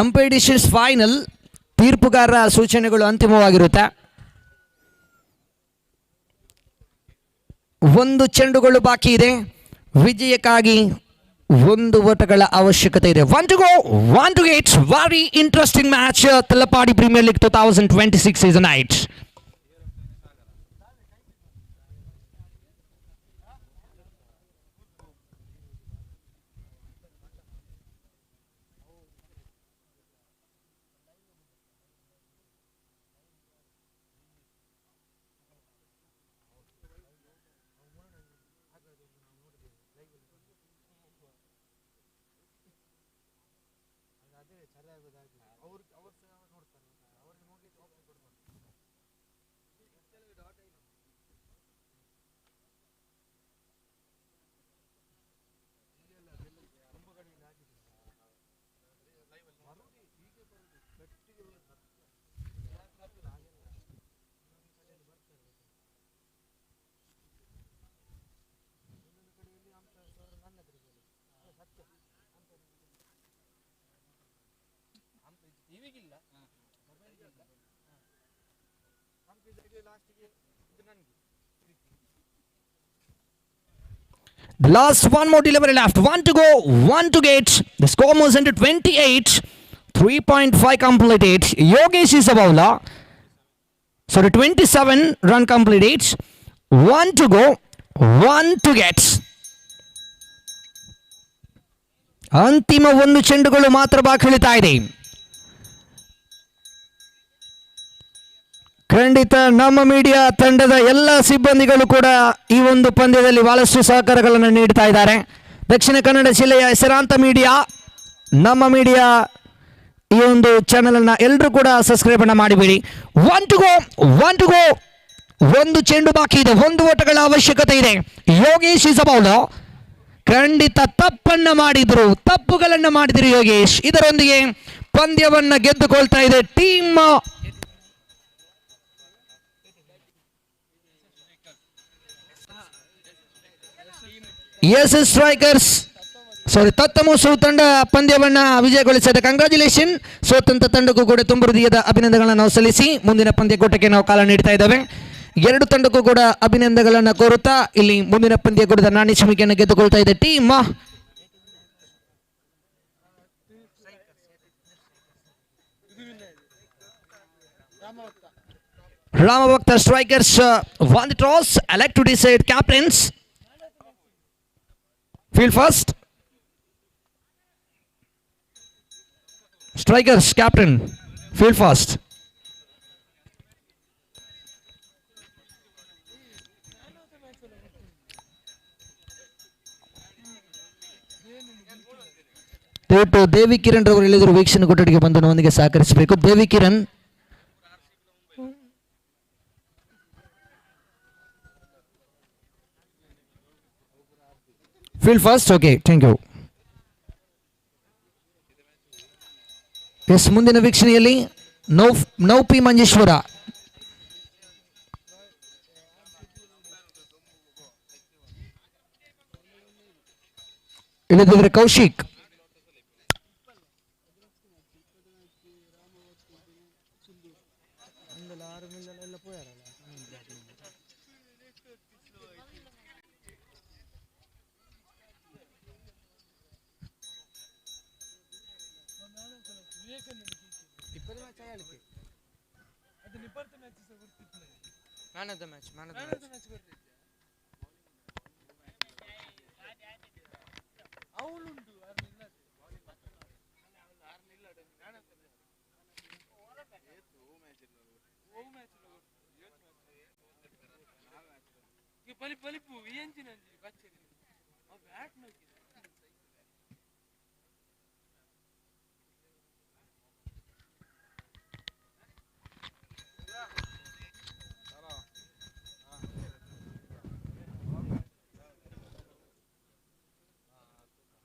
Umpire decisions final. ತೀರ್ಪುಗಾರರ ಸೂಚನೆಗಳು ಅಂತಿಮವಾಗಿರುತ್ತೆ. 1 ಚೆಂಡುಗಳು ಬಾಕಿ ಇದೆ. ವಿಜಯಕ್ಕಾಗಿ 1 ಓಟಗಳ ಅವಶ್ಯಕತೆ ಇದೆ. 1 to go, 1 to get. Very interesting match. Talapady premier league 2026 season 8. The last 1 more delivery left. 1 to go, 1 to get. The score moves into 28. 3.5 completed. Yogesh is a bowler. So the 27 run completed. 1 to go, 1 to get. ಅಂತಿಮ 1 ಚೆಂಡುಗಳು ಮಾತ್ರ ಬಾಕಿ ಉಳಿತಾ ಇದೆ. ಖಂಡಿತ ನಮ್ಮ ಮೀಡಿಯಾ ತಂಡದ ಎಲ್ಲ ಸಿಬ್ಬಂದಿಗಳು ಕೂಡ ಈ ಒಂದು ಪಂದ್ಯದಲ್ಲಿ ಬಹಳಷ್ಟು ಸಹಕಾರಗಳನ್ನು ನೀಡ್ತಾ ಇದ್ದಾರೆ. ದಕ್ಷಿಣ ಕನ್ನಡ ಜಿಲ್ಲೆಯ ಹೆಸರಾಂತ ಮೀಡಿಯಾ ನಮ್ಮ ಮೀಡಿಯಾ ಈ ಒಂದು ಚಾನೆಲ್ ಅನ್ನ ಎಲ್ಲರೂ ಕೂಡ ಸಬ್ಸ್ಕ್ರೈಬ್ ಅನ್ನ ಮಾಡಿಬಿಡಿ. 1 to go, 1 to go. 1 ಚೆಂಡು ಬಾಕಿ ಇದೆ. 1 ಓಟಗಳ ಅವಶ್ಯಕತೆ ಇದೆ. Yogesh is a bowler. ಖಂಡಿತ ತಪ್ಪುಗಳನ್ನು ಮಾಡಿದ್ರು ಯೋಗೇಶ್. ಇದರೊಂದಿಗೆ ಪಂದ್ಯವನ್ನ ಗೆದ್ದುಕೊಳ್ತಾ ಇದೆ ಟೀಮ್ ಎಸ್ ಸ್ಟ್ರೈಕರ್ಸ್. ಸಾರಿ ತತ್ತಮೋಸು ತಂಡ ಪಂದ್ಯವನ್ನ ವಿಜಯಗೊಳಿಸಿದ ಕಂಗ್ರಾಚುಲೇಷನ್. ಸ್ವತಂತ್ರ ತಂಡಕ್ಕೂ ಕೂಡ ತುಂಬ ಹೃದಯದ ಅಭಿನಂದನೆಗಳನ್ನು ನಾವು ಸಲ್ಲಿಸಿ ಮುಂದಿನ ಪಂದ್ಯಕೂಟಕ್ಕೆ ನಾವು ಕಾಲ ನೀಡ್ತಾ ಇದ್ದೇವೆ. ಎರಡು ತಂಡಕ್ಕೂ ಕೂಡ ಅಭಿನಂದನೆಗಳನ್ನು ಕೋರುತ್ತಾ ಇಲ್ಲಿ ಮುಂದಿನ ಪಂದ್ಯಕೂಟದ ನಾಣಿಸುವಿಕೆಯನ್ನು ಗೆದ್ದುಕೊಳ್ತಾ ಇದೆ team Rambhakt strikers. won the toss, elect to decide captains. Field first. Strikers captain. Field first. ದಯವಿಟ್ಟು ದೇವಿ ಕಿರಣ್ ರವರು ಹೇಳಿದ್ರು ವೀಕ್ಷಣೆ ಕೊಠಡಿಗೆ ಬಂದು ನಮ್ಮೊಂದಿಗೆ ಸಹಕರಿಸಬೇಕು. Devi Kiran field first. Okay, thank you. Yes, ಮುಂದಿನ ವೀಕ್ಷಣೆಯಲ್ಲಿ ನೌಪಿ Manjeshwar ಇಳಿದಿದ್ರೆ Kaushik.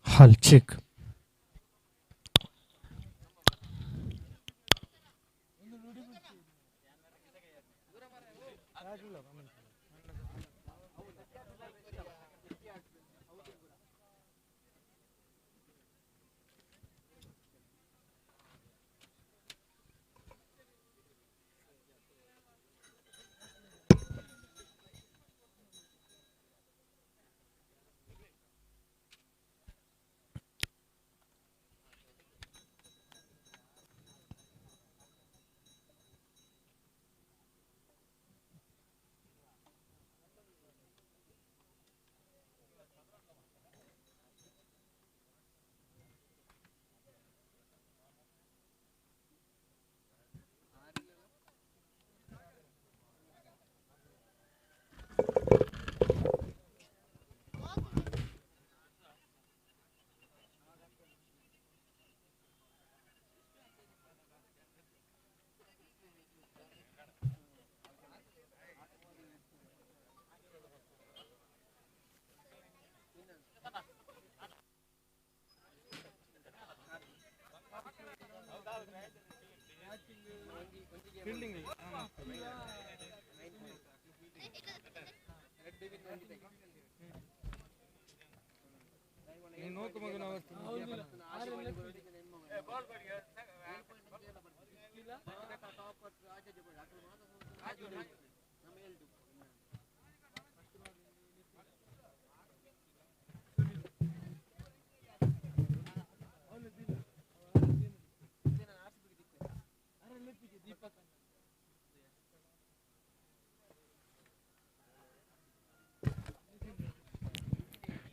Hal check.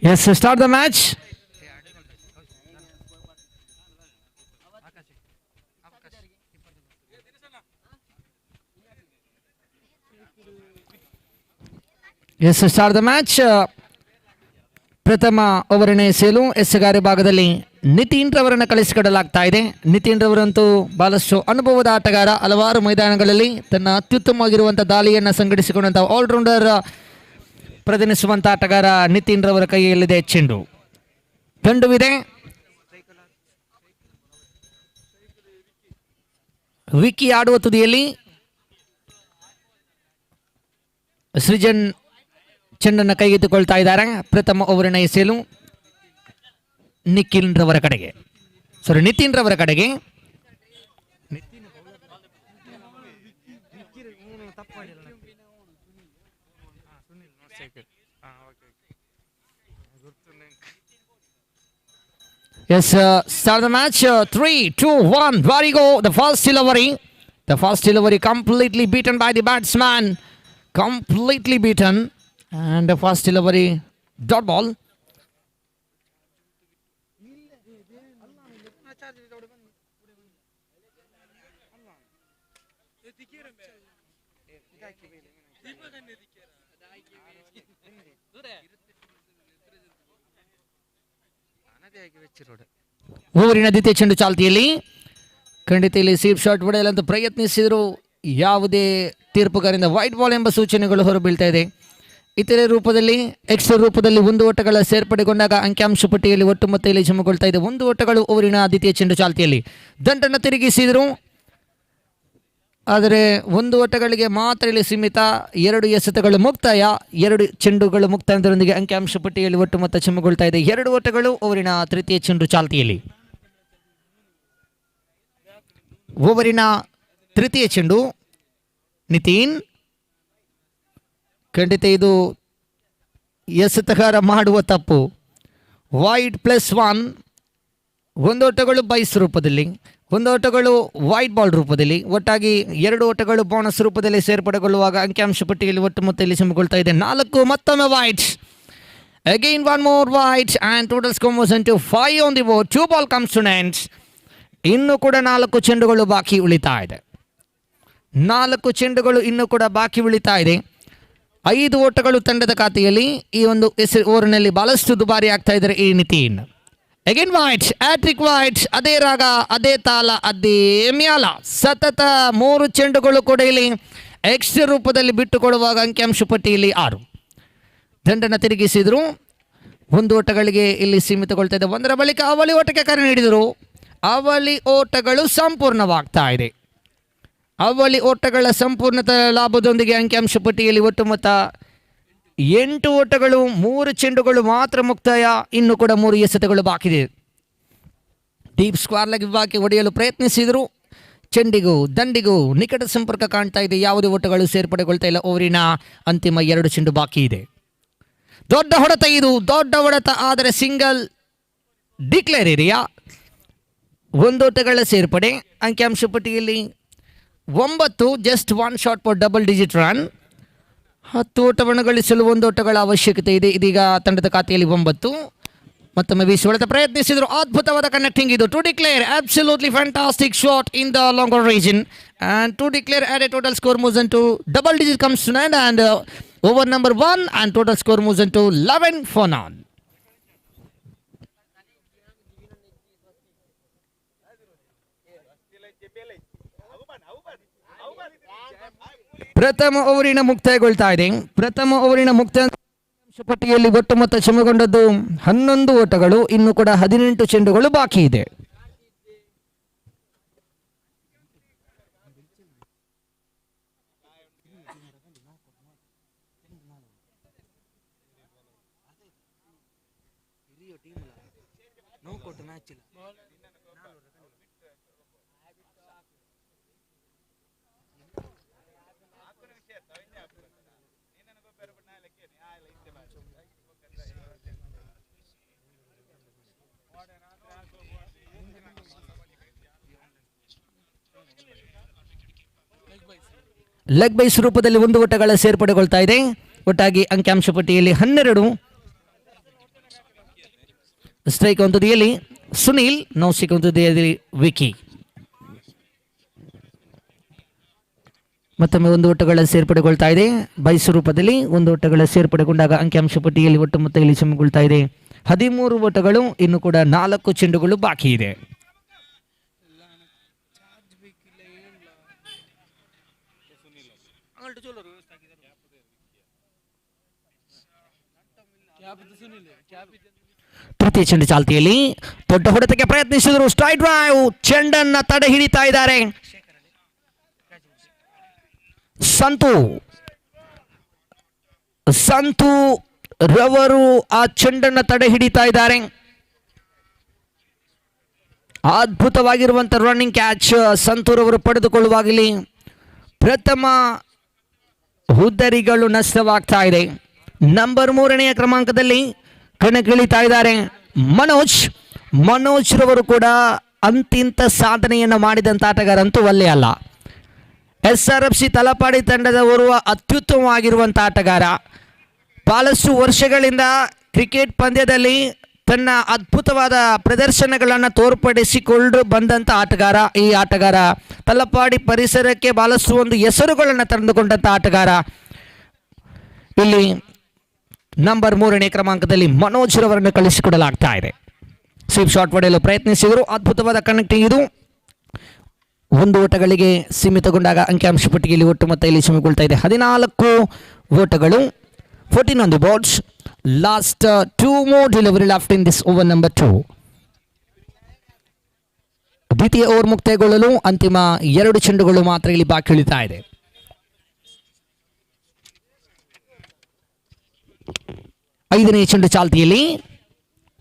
Yes, start the match. Yes, start the match. ಪ್ರಥಮ ಓವರಿನ ಸೇಲು ಎಸ್ಗಾರಿ ಭಾಗದಲ್ಲಿ ನಿತಿನ್ ರವರನ್ನು ಕಳಿಸಿಕೊಡಲಾಗ್ತಾ ಇದೆ. ನಿತಿನ್ ರವರಂತೂ ಬಹಳಷ್ಟು ಅನುಭವದ ಆಟಗಾರ, ಹಲವಾರು ಮೈದಾನಗಳಲ್ಲಿ ತನ್ನ ಅತ್ಯುತ್ತಮವಾಗಿರುವಂಥ ದಾಳಿಯನ್ನು ಸಂಘಟಿಸಿಕೊಂಡಂಥ ಆಲ್ರೌಂಡರ್ ಪ್ರತಿನಿಧಿಸುವಂಥ ಆಟಗಾರ ನಿತಿನ್ ರವರ ಕೈಯಲ್ಲಿದೆ ಚೆಂಡು. ತಂಡವಿದೆ ವಿಕಿ ಆಡುವ ತುದಿಯಲ್ಲಿ ಸೃಜನ್ ಚೆಂಡನ್ನು ಕೈಗೆತ್ತಿಕೊಳ್ತಾ ಇದ್ದಾರೆ. ಪ್ರಥಮ ಓವರಿನ ಎಸೆಯಲು ನಿಖಿಲ್ ರವರ ಕಡೆಗೆ, ನಿತಿನ್ ರವರ ಕಡೆಗೆ. Yes, start the match. 3, 2, 1. There you go. The first delivery. The first delivery completely beaten by the batsman. Completely beaten. And the first delivery dot ball. ಊರಿನ ದ್ವಿತೀಯ ಚೆಂಡು ಚಾಲ್ತಿಯಲ್ಲಿ ಖಂಡಿತ ಇಲ್ಲಿ ಸೀಪ್ ಶಾಟ್ ಹೊಡೆಯಲಂತ ಪ್ರಯತ್ನಿಸಿದರು. ಯಾವುದೇ ತೀರ್ಪುಗಾರರಿಂದ ವೈಟ್ ಬಾಲ್ ಎಂಬ ಸೂಚನೆಗಳು ಹೊರಬೀಳ್ತಾ ಇದೆ. ಇತರೆ ರೂಪದಲ್ಲಿ ಎಕ್ಸ್ಟ್ರಾ ರೂಪದಲ್ಲಿ 1 ಓಟಗಳ ಸೇರ್ಪಡೆಗೊಂಡಾಗ ಅಂಕಿಅಂಶ ಪಟ್ಟಿಯಲ್ಲಿ ಒಟ್ಟು ಮೊತ್ತ ಜಮಗೊಳ್ತಾ ಇದೆ. 1 ಓಟಗಳು ಊರಿನ ದ್ವಿತೀಯ ಚೆಂಡು ಚಾಲ್ತಿಯಲ್ಲಿ ದಂಡನ್ನು ತಿರುಗಿಸಿದರು. ಆದರೆ 1 ಓಟಗಳಿಗೆ ಮಾತ್ರ ಇಲ್ಲಿ ಸೀಮಿತ. 2 ಎಸೆತಗಳು ಮುಕ್ತಾಯ, 2 ಚೆಂಡುಗಳು ಮುಕ್ತಾಯದೊಂದಿಗೆ ಅಂಕಿಅಂಶ ಪಟ್ಟಿಯಲ್ಲಿ ಒಟ್ಟು ಮೊತ್ತ ಜಮಗೊಳ್ತಾ ಇದೆ. 2 ಓಟಗಳು ಓವರಿನ ತೃತೀಯ ಚೆಂಡು ಚಾಲ್ತಿಯಲ್ಲಿ. ಓವರಿನ ತೃತೀಯ ಚೆಂಡು ನಿತಿನ್. ಖಂಡಿತ ಇದು ಎಸೆತಗಾರ ಮಾಡುವ ತಪ್ಪು. ವೈಡ್ +1. 1 ಓಟಗಳು ಬೈಸ್ ರೂಪದಲ್ಲಿ, 1 ಓಟಗಳು ವೈಟ್ ಬಾಲ್ ರೂಪದಲ್ಲಿ, ಒಟ್ಟಾಗಿ 2 ಓಟಗಳು ಬೋನಸ್ ರೂಪದಲ್ಲಿ ಸೇರ್ಪಡೆಗೊಳ್ಳುವಾಗ ಅಂಕಿಅಂಶ ಪಟ್ಟಿಯಲ್ಲಿ ಒಟ್ಟು ಮೊತ್ತ ಇಲ್ಲಿ ಜಮಗೊಳ್ತಾ ಇದೆ. 4 ಮತ್ತೊಮ್ಮೆ white. Again 1 more white and total score moves into 5 on the board. 2 ball comes to an end. ಇನ್ನೂ ಕೂಡ 4 ಚೆಂಡುಗಳು ಬಾಕಿ ಉಳಿತಾ ಇದೆ. 4 ಚೆಂಡುಗಳು ಇನ್ನೂ ಕೂಡ ಬಾಕಿ ಉಳಿತಾ ಇದೆ. 5 ಓಟಗಳು ತಂಡದ ಖಾತೆಯಲ್ಲಿ. ಈ ಒಂದು ಓವರ್ನಲ್ಲಿ ಬಹಳಷ್ಟು ದುಬಾರಿ ಆಗ್ತಾ ಇದ್ದಾರೆ ಈ Nitin. Again wide, hat-trick wide. ಅದೇ ರಾಗ, ಅದೇ ತಾಲ, ಅದೇ ಮ್ಯಾಲ. ಸತತ 3 ಚೆಂಡುಗಳು ಕೂಡ ಇಲ್ಲಿ ಎಕ್ಸ್ಟ್ರಾ ರೂಪದಲ್ಲಿ ಬಿಟ್ಟುಕೊಡುವಾಗ ಅಂಕಿಅಂಶ ಪಟ್ಟಿಯಲ್ಲಿ 6. ದಂಡನ್ನು ತಿರುಗಿಸಿದ್ರು. 1 ಓಟಗಳಿಗೆ ಇಲ್ಲಿ ಸೀಮಿತಗೊಳ್ತಾ ಇದೆ. 1ರ ಬಳಿಕ ಅವಳಿ ಓಟಕ್ಕೆ ಕರೆ ನೀಡಿದರು. ಅವಳಿ ಓಟಗಳು ಸಂಪೂರ್ಣವಾಗ್ತಾ ಇದೆ. ಅವಳಿ ಓಟಗಳ ಸಂಪೂರ್ಣ ಲಾಭದೊಂದಿಗೆ ಅಂಕಿಅಂಶ ಪಟ್ಟಿಯಲ್ಲಿ ಒಟ್ಟು ಮೊತ್ತ 8 ಓಟಗಳು, 3 ಚೆಂಡುಗಳು ಮಾತ್ರ ಮುಕ್ತಾಯ. ಇನ್ನು ಕೂಡ 3 ಎಸೆತಗಳು ಬಾಕಿ ಇದೆ. ಡೀಪ್ ಸ್ಕ್ವೇರ್ ಲೆಗ್ ವಿಭಾಗಕ್ಕೆ ಹೊಡೆಯಲು ಪ್ರಯತ್ನಿಸಿದರು. ಚೆಂಡಿಗೂ ದಂಡಿಗೂ ನಿಕಟ ಸಂಪರ್ಕ ಕಾಣ್ತಾ ಇದೆ. ಯಾವುದೇ ಓಟಗಳು ಸೇರ್ಪಡೆಗೊಳ್ತಾ ಇಲ್ಲ. ಓವರಿನ ಅಂತಿಮ 2 ಚೆಂಡು ಬಾಕಿ ಇದೆ. ದೊಡ್ಡ ಹೊಡೆತ ಇದು, ದೊಡ್ಡ ಹೊಡೆತ. ಆದರೆ ಸಿಂಗಲ್ ಡಿಕ್ಲೇರ್ ಏರಿಯಾ. 1 ಓಟಗಳ ಸೇರ್ಪಡೆ. ಅಂಕಿಅಂಶ ಪಟ್ಟಿಯಲ್ಲಿ 9. Just 1 shot for double digit run. 10 ಓಟವನ್ನು ಗಳಿಸಲು 1 ಓಟಗಳ ಅವಶ್ಯಕತೆ ಇದೆ. ಇದೀಗ ತಂಡದ ಖಾತೆಯಲ್ಲಿ 9. ಮತ್ತೊಮ್ಮೆ ಬೀಸಿ ಹೊಡೆತ ಪ್ರಯತ್ನಿಸಿದರು. ಅದ್ಭುತವಾದ ಕನೆಕ್ಟಿಂಗ್ ಇದು. To declare absolutely fantastic shot in the longer region and to declare at a total score moves into double digit comes to an end and over number 1 and total score moves into 11 for none. ಪ್ರಥಮ ಓವರಿನ ಮುಕ್ತಾಯಗೊಳ್ತಾ ಇದೆ. ಪ್ರಥಮ ಓವರಿನ ಮುಕ್ತಾಯ ಪಟ್ಟಿಯಲ್ಲಿ ಒಟ್ಟು ಮೊತ್ತ ಜಮಗೊಂಡದ್ದು 11 ಓಟಗಳು. ಇನ್ನು ಕೂಡ 18 ಚೆಂಡುಗಳು ಬಾಕಿ ಇದೆ. ಲೆಗ್ ಬೈಸ್ ರೂಪದಲ್ಲಿ 1 ಓಟಗಳ ಸೇರ್ಪಡೆಗೊಳ್ತಾ ಇದೆ. ಒಟ್ಟಾಗಿ ಅಂಕಿಅಂಶ ಪಟ್ಟಿಯಲ್ಲಿ 12. ಸ್ಟ್ರೈಕ್ ಒಂದು ತುದಿಯಲ್ಲಿ ಸುನೀಲ್, ನೌಸಿಕ್ ಒಂದು ತುದಿಯಲ್ಲಿ ವಿಕಿ. ಮತ್ತೊಮ್ಮೆ 1 ಓಟಗಳ ಸೇರ್ಪಡೆಗೊಳ್ತಾ ಇದೆ. ಬೈಸ್ ರೂಪದಲ್ಲಿ 1 ಓಟಗಳ ಸೇರ್ಪಡೆಗೊಂಡಾಗ ಅಂಕಿಅಂಶ ಪಟ್ಟಿಯಲ್ಲಿ ಒಟ್ಟು ಮೊತ್ತ ಇಲ್ಲಿ ಜಮಗೊಳ್ತಾ ಇದೆ 13 ಓಟಗಳು. ಇನ್ನು ಕೂಡ 4 ಚೆಂಡುಗಳು ಬಾಕಿ ಇದೆ. ತೃತೀಯ ಚೆಂಡು ಚಾಲ್ತಿಯಲ್ಲಿ ದೊಡ್ಡ ಹೊಡೆತಕ್ಕೆ ಪ್ರಯತ್ನಿಸಿದರು. Straight drive. ಚೆಂಡನ್ನ ತಡೆ ಹಿಡಿತಾ ಇದ್ದಾರೆ ಸಂತು ರವರು. ಆ ಚೆಂಡನ್ನ ತಡೆ ಹಿಡಿತಾ ಇದ್ದಾರೆ. ಅದ್ಭುತವಾಗಿರುವಂಥ ರನ್ನಿಂಗ್ ಕ್ಯಾಚ್ ಸಂತೂರ್ ಅವರು ಪಡೆದುಕೊಳ್ಳುವಾಗಲಿ ಪ್ರಥಮ ಹುದ್ದರಿಗಳು ನಷ್ಟವಾಗ್ತಾ ಇದೆ. ನಂಬರ್ 3ನೇ ಕ್ರಮಾಂಕದಲ್ಲಿ ಕಣಕ್ಕಿಳಿತಾ ಇದ್ದಾರೆ ಮನೋಜ್ ರವರು ಕೂಡ ಅಂತಿಂತ ಸಾಧನೆಯನ್ನು ಮಾಡಿದಂಥ ಆಟಗಾರ ಅಂತೂ ಅಲ್ಲೇ ಅಲ್ಲ. SRFC ತಲಪಾಡಿ ತಂಡದ ಓರ್ವ ಅತ್ಯುತ್ತಮವಾಗಿರುವಂಥ ಆಟಗಾರ. ಬಹಳಷ್ಟು ವರ್ಷಗಳಿಂದ ಕ್ರಿಕೆಟ್ ಪಂದ್ಯದಲ್ಲಿ ತನ್ನ ಅದ್ಭುತವಾದ ಪ್ರದರ್ಶನಗಳನ್ನು ತೋರ್ಪಡಿಸಿಕೊಂಡು ಬಂದಂಥ ಆಟಗಾರ. ಈ ಆಟಗಾರ ತಲಪಾಡಿ ಪರಿಸರಕ್ಕೆ ಬಹಳಷ್ಟು ಒಂದು ಹೆಸರುಗಳನ್ನು ತಂದುಕೊಂಡಂಥ ಆಟಗಾರ. ಇಲ್ಲಿ ನಂಬರ್ 3ನೇ ಕ್ರಮಾಂಕದಲ್ಲಿ ಮನೋಜ್ ರವರನ್ನು ಕಳಿಸಿಕೊಡಲಾಗ್ತಾ ಇದೆ. ಸ್ವೀಪ್ ಶಾಟ್ ಹೊಡೆಯಲು ಪ್ರಯತ್ನಿಸಿದರು. ಅದ್ಭುತವಾದ ಕನೆಕ್ಟಿಂಗ್ ಇದು. 1 ಓಟಗಳಿಗೆ ಸೀಮಿತಗೊಂಡಾಗ ಅಂಕಿಅಂಶ ಪಟ್ಟಿಯಲ್ಲಿ ಒಟ್ಟು ಮೊತ್ತ ಇಲ್ಲಿ ಸೀಮಿತಗೊಳ್ತಾ ಇದೆ. 14 ಓಟಗಳು, 14 on the boards. Last 2 more delivery left in this over number 2. ದ್ವಿತೀಯ ಓವರ್ ಮುಕ್ತಾಯಗೊಳ್ಳಲು ಅಂತಿಮ 2 ಚೆಂಡುಗಳು ಮಾತ್ರ ಇಲ್ಲಿ ಬಾಕಿ ಉಳಿತಾ ಇದೆ. 5ನೇ ಚೆಂಡು ಚಾಲ್ತಿಯಲ್ಲಿ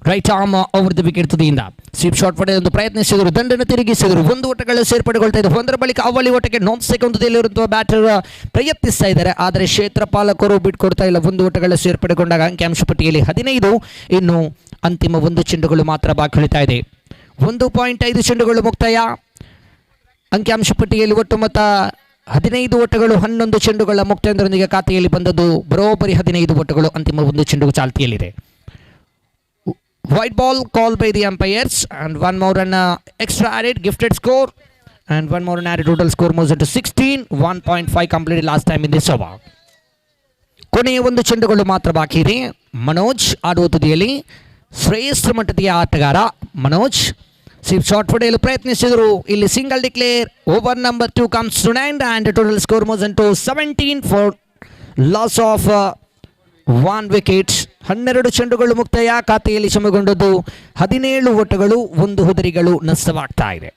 right arm over the wicket ತುದಿಯಿಂದ ಸ್ವೀಪ್ ಶಾಟ್ ಪಡೆಯಲು ಪ್ರಯತ್ನಿಸಿದರು, ದಂಡನ್ನು ತಿರುಗಿಸಿದರು. 1 ಓಟಗಳು ಸೇರ್ಪಡೆಗೊಳ್ತಾ ಇದೆ. 1ರ ಬಳಿಕ ಅವಳಿ ಓಟಕ್ಕೆ ನಾನ್ ಸೆಕೆಂಡ್ ತುದಿಯಲ್ಲಿರುವಂತಹ ಬ್ಯಾಟರ್ ಪ್ರಯತ್ನಿಸ್ತಾ ಇದ್ದಾರೆ, ಆದರೆ ಕ್ಷೇತ್ರ ಪಾಲಕರು ಬಿಟ್ಕೊಡ್ತಾ ಇಲ್ಲ. 1 ಓಟಗಳು ಸೇರ್ಪಡೆಗೊಂಡಾಗ ಅಂಕಿಅಂಶ ಪಟ್ಟಿಯಲ್ಲಿ 15, ಇನ್ನು ಅಂತಿಮ 1 ಚೆಂಡುಗಳು ಮಾತ್ರ ಬಾಕಿ ಉಳಿತಾ ಇದೆ. 1.5 ಚೆಂಡುಗಳು ಮುಕ್ತಾಯ. ಅಂಕಿಅಂಶ ಪಟ್ಟಿಯಲ್ಲಿ ಒಟ್ಟು ಮೊತ್ತ 15 ಓಟಗಳು, 11 ಚೆಂಡುಗಳ ಮುಕ್ತಾಯದೊಂದಿಗೆ ಖಾತೆಯಲ್ಲಿ ಬಂದದ್ದು ಬರೋಬ್ಬರಿ 15 ಓಟಗಳು. ಅಂತಿಮ 1 ಚೆಂಡು ಚಾಲ್ತಿಯಲ್ಲಿದೆ. White ball called by the umpires and 1 more run extra added, gifted score, and 1 more run added. Total score moves into 16. 1.5 completed last time in this over. ಕೊನೆಯ 1 ಚೆಂಡುಗಳು ಮಾತ್ರ ಬಾಕಿ ಇದೆ. ಮನೋಜ್ ಆಡುವ ತುದಿಯಲ್ಲಿ ಶ್ರೇಷ್ಠ ಮಟ್ಟದ ಆಟಗಾರ ಮನೋಜ್ ಸ್ವೀಪ್ ಶಾಟ್ ಹೊಡೆಯಲು ಪ್ರಯತ್ನಿಸಿದರು. ಇಲ್ಲಿ single declare. Over number 2 comes to an end and total score moves into 17 for loss of 1 wicket. 12 ಚೆಂಡುಗಳು ಮುಕ್ತಾಯ. ಖಾತೆಯಲ್ಲಿ ಕ್ಷಮೆಗೊಂಡದ್ದು 17 ಓಟಗಳು, 1 ಹುದರಿಗಳು ನಷ್ಟವಾಗ್ತಾ ಇದೆ.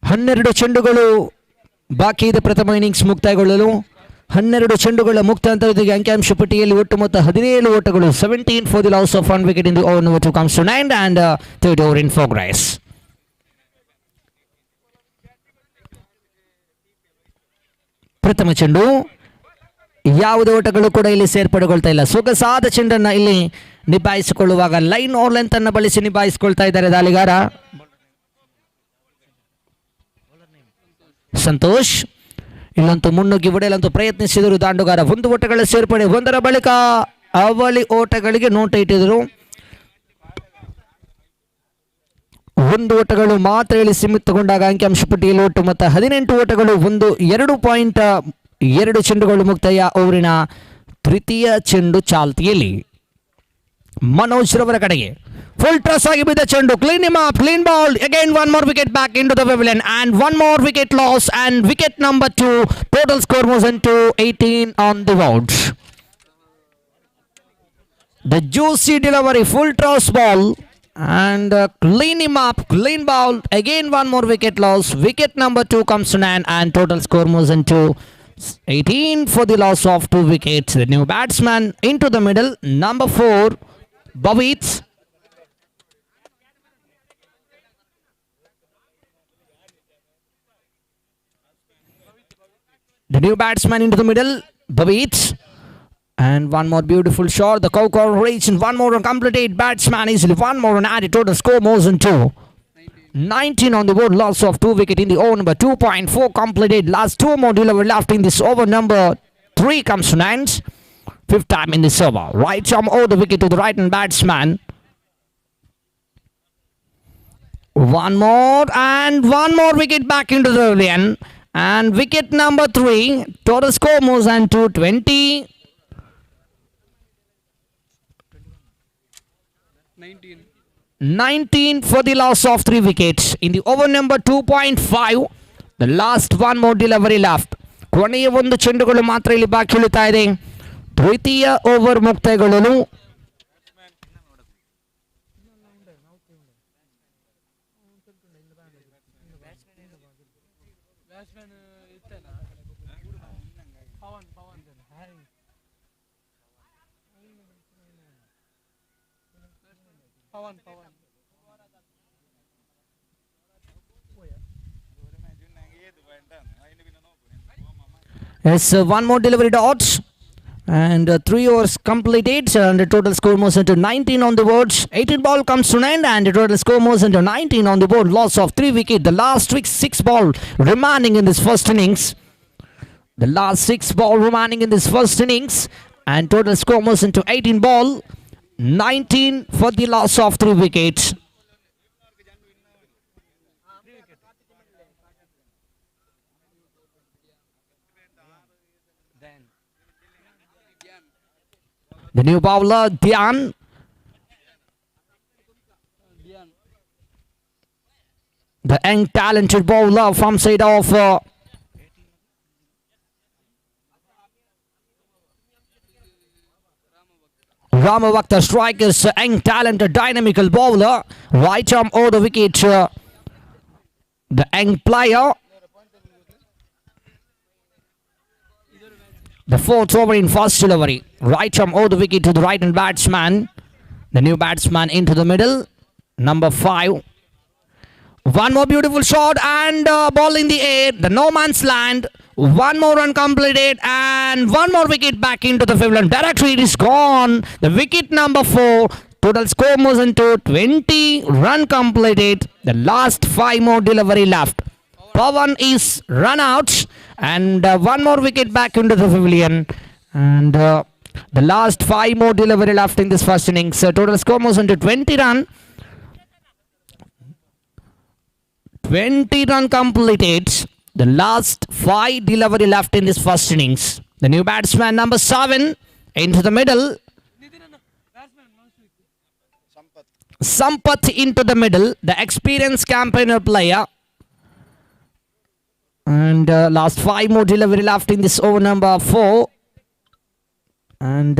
ಹನ್ನೆರಡು ಚೆಂಡುಗಳು ಬಾಕಿ ಇದೆ ಪ್ರಥಮ ಇನ್ನಿಂಗ್ಸ್ ಮುಕ್ತಾಯಗೊಳ್ಳಲು. 12 ಚೆಂಡುಗಳ ಮುಕ್ತಾಯದೊಂದಿಗೆ ಅಂಕಿಅಂಶ ಪಟ್ಟಿಯಲ್ಲಿ ಒಟ್ಟು ಮೊತ್ತ 17 ಓಟಗಳು. 17 for the loss of 1 wicket in the over number 2 comes to 9 and third over in progress. ಪ್ರಥಮ ಚೆಂಡು ಯಾವುದೇ ಓಟಗಳು ಕೂಡ ಇಲ್ಲಿ ಸೇರ್ಪಡೆಗೊಳ್ತಾ ಇಲ್ಲ. ಸೊಗಸಾದ ಚೆಂಡನ್ನು ಇಲ್ಲಿ ನಿಭಾಯಿಸಿಕೊಳ್ಳುವಾಗ ಲೈನ್ ಆರ್ ಲೆಂತ್ ಅನ್ನು ಬಳಸಿ ನಿಭಾಯಿಸಿಕೊಳ್ತಾ ಇದ್ದಾರೆ ದಾಳಿಗಾರ ಸಂತೋಷ್. ಇಲ್ಲಂತೂ ಮುನ್ನುಗ್ಗಿ ಹೊಡೆಯಲಂತೂ ಪ್ರಯತ್ನಿಸಿದರು ದಾಂಡುಗಾರ. 1 ಓಟಗಳ ಸೇರ್ಪಡೆ. 1ರ ಬಳಿಕ ಅವಳಿ ಓಟಗಳಿಗೆ ನೋಟ ಇಟ್ಟಿದ್ರು. 1 ಓಟಗಳು ಮಾತ್ರ ಇಲ್ಲಿ ಸೀಮಿತಗೊಂಡಾಗ ಅಂಕಿಅಂಶ ಪಟ್ಟಿಯಲ್ಲಿ ಒಟ್ಟು ಮೊತ್ತ 18 ಓಟಗಳು. 2 ಚೆಂಡುಗಳು ಮುಕ್ತಾಯ. ಓವರಿನ ತೃತೀಯ ಚೆಂಡು ಚಾಲ್ತಿಯಲ್ಲಿ ಮನೋಜ್ ರವರ ಕಡೆಗೆ ಫುಲ್ ಟ್ರಸ್ ಆಗಿ ಬಿದ್ದ ಚೆಂಡು. Clean him up, clean ball. Again 1 more wicket back into the pavilion and 1 more wicket loss and wicket number 2. Total score moves into 18 on the board. The juicy delivery, full toss ball and clean him up, clean ball. Again 1 more wicket loss. Wicket number 2 comes to 9 and total score moves into 18 for the loss of 2 wickets. The new batsman into the middle, number 4, Bhavit. The new batsman into the middle, Bhavit. And 1 more beautiful shot. The cow reach and 1 more completed. Batsman easily 1 more and added. Total score moves into 19 on the board. Loss of 2 wicket in the over number 2.4 completed. Last 2 more delivery left in this over number 3 comes to 9. 5th time in this over. Right arm over the wicket to the right hand batsman. 1 more and 1 more wicket back into the pavilion. And wicket number 3. Total score moves on to 20 19 for the loss of 3 wickets. In the over number 2.5, the last one more delivery left. ಕೊನೆಯ ಒಂದು ಚೆಂಡುಗಳು ಮಾತ್ರ ಇಲ್ಲಿ ಬಾಕಿ ಉಳಿತಾ ಇದೆ. ತೃತೀಯ over ಮುಕ್ತಾಯಗೊಳ್ಳಲು Yes, one more delivery dot. And 3 overs completed. And the total score moves into 19 on the board. 18 ball comes to an end. And the total score moves into 19 on the board. Loss of 3 wickets. The last 6 ball remaining in this first innings. The last 6 ball remaining in this first innings. And total score moves into 18 ball. 19 for the loss of 3 wickets. The new bowler, Dhyan. The young talented bowler from side of Ramavakta strikers, young talented dynamical bowler. Right arm over the wicket. The young player. The 4th over in first delivery. Right arm over the wicket to the right hand batsman. The new batsman into the middle. Number 5. One more beautiful shot and ball in the air. The no man's land. One more run completed and one more wicket back into the field. And directly it is gone. The wicket number 4. Total score moves into 20 run completed. The last 5 more delivery left. Pawan is run out. And one more wicket back into the pavilion. And the last 5 more delivery left in this first innings. Total score moves into 20 run. 20 run completed. The last 5 delivery left in this first innings. The new batsman number 7 into the middle. Sampath into the middle. The experienced campaigner player. And last 5 more delivery left in this over number 4. And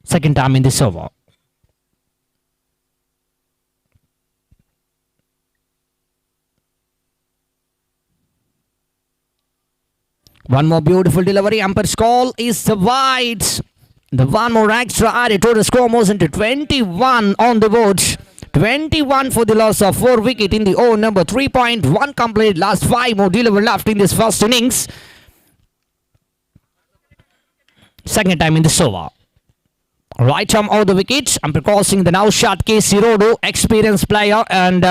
second time in this over. One more beautiful delivery. Umpire's call is the wide. The one more extra added. Total score moves into 21 on the board. 21 for the loss of 4 wicket in the over number 3.1 complete. Last 5 more delivery left in this first innings. Second time in this over. Right arm out the wicket. I'm crossing the now shot KC Rodu, experienced player, and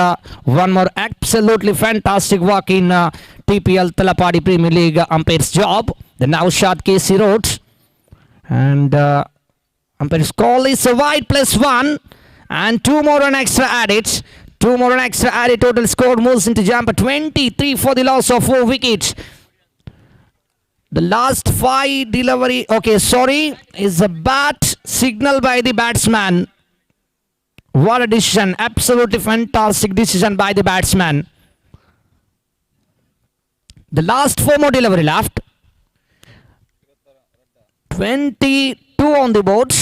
one more absolutely fantastic work in TPL Talapadi Premier League umpire's job. The now shot KC Road. And umpire's call is a wide +1. And 2 more run extra added. 2 more run extra added. Total score moves into jumper 23 for the loss of 4 wickets. The last 5 delivery. Okay, sorry. Is a bat signal by the batsman. What a decision. Absolutely fantastic decision by the batsman. The last 4 more delivery left. 22 on the board.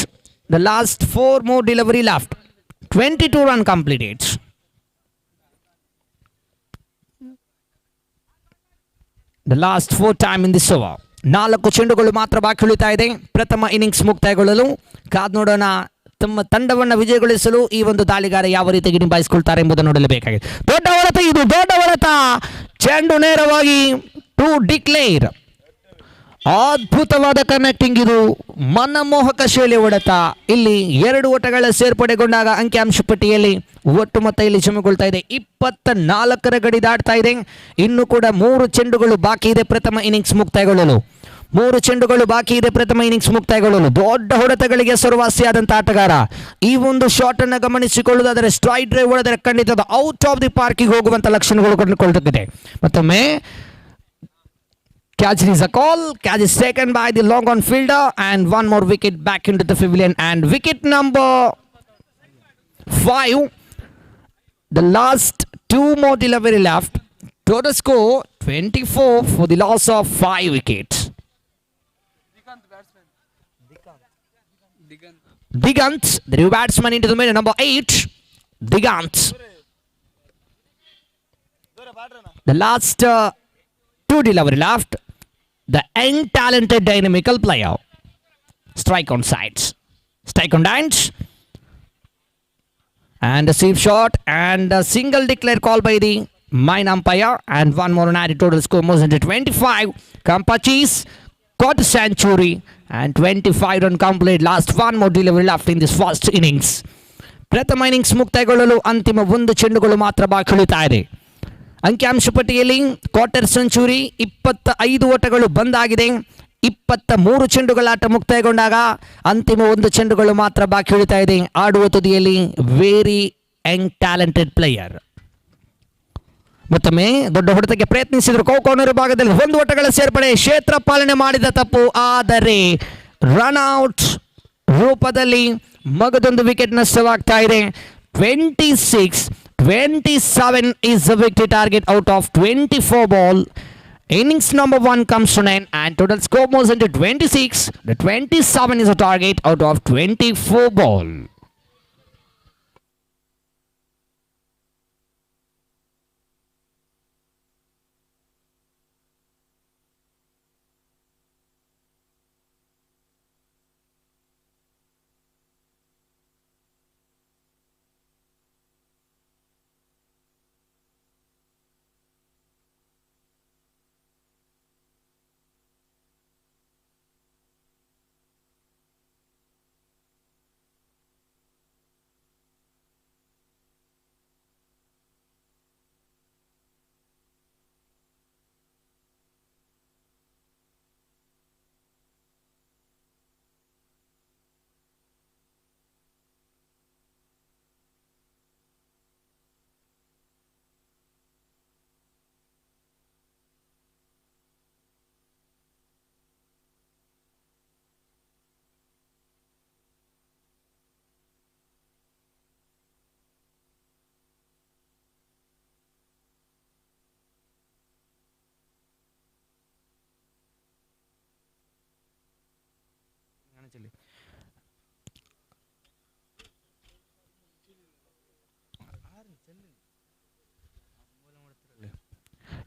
The last 4 more delivery left. 22 run completed. The last 4 time in this over. 4 ಚೆಂಡುಗಳು ಮಾತ್ರ ಬಾಕಿ ಉಳಿತಾ ಇದೆ. ಪ್ರಥಮ ಇನ್ನಿಂಗ್ಸ್ ಮುಕ್ತಾಯಗೊಳ್ಳಲು ಕಾದ್ ನೋಡೋಣ. ತಮ್ಮ ತಂಡವನ್ನು ವಿಜಯಗೊಳಿಸಲು ಈ ಒಂದು ದಾಳಿಗಾರ ಯಾವ ರೀತಿಯಾಗಿ ನಿಭಾಯಿಸಿಕೊಳ್ತಾರೆ ಎಂಬುದನ್ನು ನೋಡಲೇಬೇಕಾಗಿದೆ. ದೊಡ್ಡ ಹೊಡೆತ, ಇದು ದೊಡ್ಡ ಹೊಡೆತ. ಚೆಂಡು ನೇರವಾಗಿ ಟು ಡಿಕ್ಲೇರ್. ಅದ್ಭುತವಾದ ಕನೆಕ್ಟಿಂಗ್. ಇದು ಮನಮೋಹಕ ಶೈಲಿಯ ಹೊಡೆತ. ಇಲ್ಲಿ 2 ಓಟಗಳ ಸೇರ್ಪಡೆಗೊಂಡಾಗ ಅಂಕಿಅಂಶ ಪಟ್ಟಿಯಲ್ಲಿ ಒಟ್ಟು ಮೊತ್ತ ಇಲ್ಲಿ ಜಮೆಗೊಳ್ತಾ ಇದೆ. 24ರ ಗಡಿ ದಾಟ್ತಾ ಇದೆ. ಇನ್ನು ಕೂಡ 3 ಚೆಂಡುಗಳು ಬಾಕಿ ಇದೆ ಪ್ರಥಮ ಇನ್ನಿಂಗ್ಸ್ ಮುಕ್ತಾಯಗೊಳ್ಳಲು. 3 ಚೆಂಡುಗಳು ಬಾಕಿ ಇದೆ ಪ್ರಥಮ ಇನ್ನಿಂಗ್ಸ್ ಮುಕ್ತಾಯಗೊಳ್ಳಲು. ದೊಡ್ಡ ಹೊಡೆತಗಳಿಗೆ ಸರ್ವವಾಸಿಯಾದಂಥ ಆಟಗಾರ. ಈ ಒಂದು ಶಾಟ್ ಅನ್ನು ಗಮನಿಸಿಕೊಳ್ಳುವುದಾದರೆ ಸ್ಟ್ರೈಟ್ ಡ್ರೈವ್ ಹೊಡೆದರೆ ಖಂಡಿತ ಔಟ್ ಆಫ್ ದಿ ಪಾರ್ಕಿಗೆ ಹೋಗುವಂಥ ಲಕ್ಷಣಗಳು ಕಂಡುಕೊಳ್ಳುತ್ತದೆ. ಮತ್ತೊಮ್ಮೆ catch is a call. Catch is taken by the long on fielder and one more wicket back into the pavilion. And wicket number 5. The last 2 more delivery left. Total score 24 for the loss of 5 wickets. Digant, the new batsman into the middle, number 8. Digant. The last 2 delivery left. The young, talented, dynamical player. Strike on sides. Strike on dance. And a safe shot and a single declare call by the main umpire. And one more on added, total score moves into 25. Kampachis caught a century and 25 run complete. Last one more delivery left in this first innings. ಪ್ರಥಮ ಇನ್ನಿಂಗ್ಸ್ ಮುಕ್ತಾಯಗೊಳ್ಳಲು ಅಂತಿಮ 1 ಚೆಂಡುಗಳು ಮಾತ್ರ ಬಾಕಿ ಉಳಿತಾ ಇದೆ. ಅಂಕಿಅಂಶ ಪಟ್ಟಿಯಲ್ಲಿ ಕ್ವಾರ್ಟರ್ ಸೆಂಚುರಿ 25 ಓಟಗಳು ಬಂದಾಗಿದೆ. 23 ಚೆಂಡುಗಳ ಆಟ ಮುಕ್ತಾಯಗೊಂಡಾಗ ಅಂತಿಮ 1 ಚೆಂಡುಗಳು ಮಾತ್ರ ಬಾಕಿ ಉಳಿತಾ ಇದೆ. ಆಡುವ ತುದಿಯಲ್ಲಿ ವೆರಿ ಯಂಗ್ ಟ್ಯಾಲೆಂಟೆಡ್ ಪ್ಲೇಯರ್. ಮತ್ತೊಮ್ಮೆ ದೊಡ್ಡ ಹೊಡೆತಕ್ಕೆ ಪ್ರಯತ್ನಿಸಿದರು. ಕೋಕೋನೂರು ಭಾಗದಲ್ಲಿ 1 ಓಟಗಳ ಸೇರ್ಪಡೆ. ಕ್ಷೇತ್ರ ಪಾಲನೆ ಮಾಡಿದ ತಪ್ಪು, ಆದರೆ ರನ್ಔಟ್ ರೂಪದಲ್ಲಿ ಮಗದೊಂದು ವಿಕೆಟ್ ನಷ್ಟವಾಗ್ತಾ ಇದೆ. 26-27 is the victory target out of 24 ball. Innings number 1 comes to an end and total score moves into 26. The 27 is a target out of 24 ball.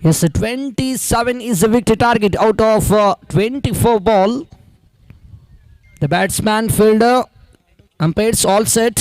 Yes, 27 is the victory target out of 24 ball. The batsman, fielder, umpires all set.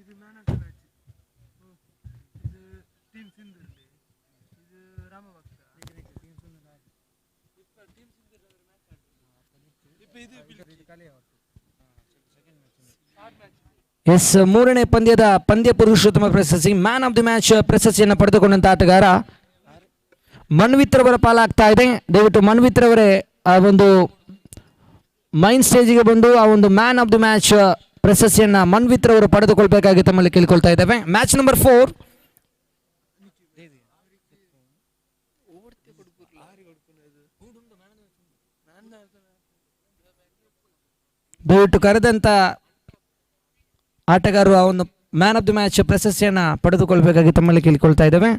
ಇದು ಮ್ಯಾನ್ ಆಫ್ ದ ಮ್ಯಾಚ್. ಇದು ಟೀಮ್ ಸಿಂಧು, ಇದು ರಾಮಭಕ್ತ. ಟೀಮ್ ಸಿಂಧು ಮ್ಯಾಚ್ ಎಸ್, ಮೂರನೇ ಪಂದ್ಯದ ಪಂದ್ಯ ಪುರುಷೋತ್ತಮ ಪ್ರಶಸ್ತಿ ಮ್ಯಾನ್ ಆಫ್ ದಿ ಮ್ಯಾಚ್ ಪ್ರಶಸ್ತಿಯನ್ನು ಪಡೆದುಕೊಂಡಂತ ಆಟಗಾರ ಮನ್ವಿತ್ ರವರ ಪಾಲಾಗ್ತಾ ಇದೆ. ದಯವಿಟ್ಟು ಮನ್ವಿತ್ ರವರೇ ಆ ಒಂದು ಮೈನ್ ಸ್ಟೇಜಿಗೆ ಬಂದು ಆ ಒಂದು ಮ್ಯಾನ್ ಆಫ್ ದಿ ಮ್ಯಾಚ್ ಪ್ರಶಸ್ತಿಯನ್ನ ಮನ್ವಿತ್ ರವರು ಪಡೆದುಕೊಳ್ಬೇಕಾಗಿ ತಮ್ಮಲ್ಲಿ ಕೇಳ್ಕೊಳ್ತಾ ಇದ್ದೇವೆ. Match number 4. ದಯವಿಟ್ಟು ಕರೆದಂತ ಆಟಗಾರರು ಆ ಒಂದು ಮ್ಯಾನ್ ಆಫ್ ದಿ ಮ್ಯಾಚ್ ಪ್ರಶಸ್ತಿಯನ್ನ ಪಡೆದುಕೊಳ್ಬೇಕಾಗಿ ತಮ್ಮಲ್ಲಿ ಕೇಳಿಕೊಳ್ತಾ ಇದ್ದೇವೆ.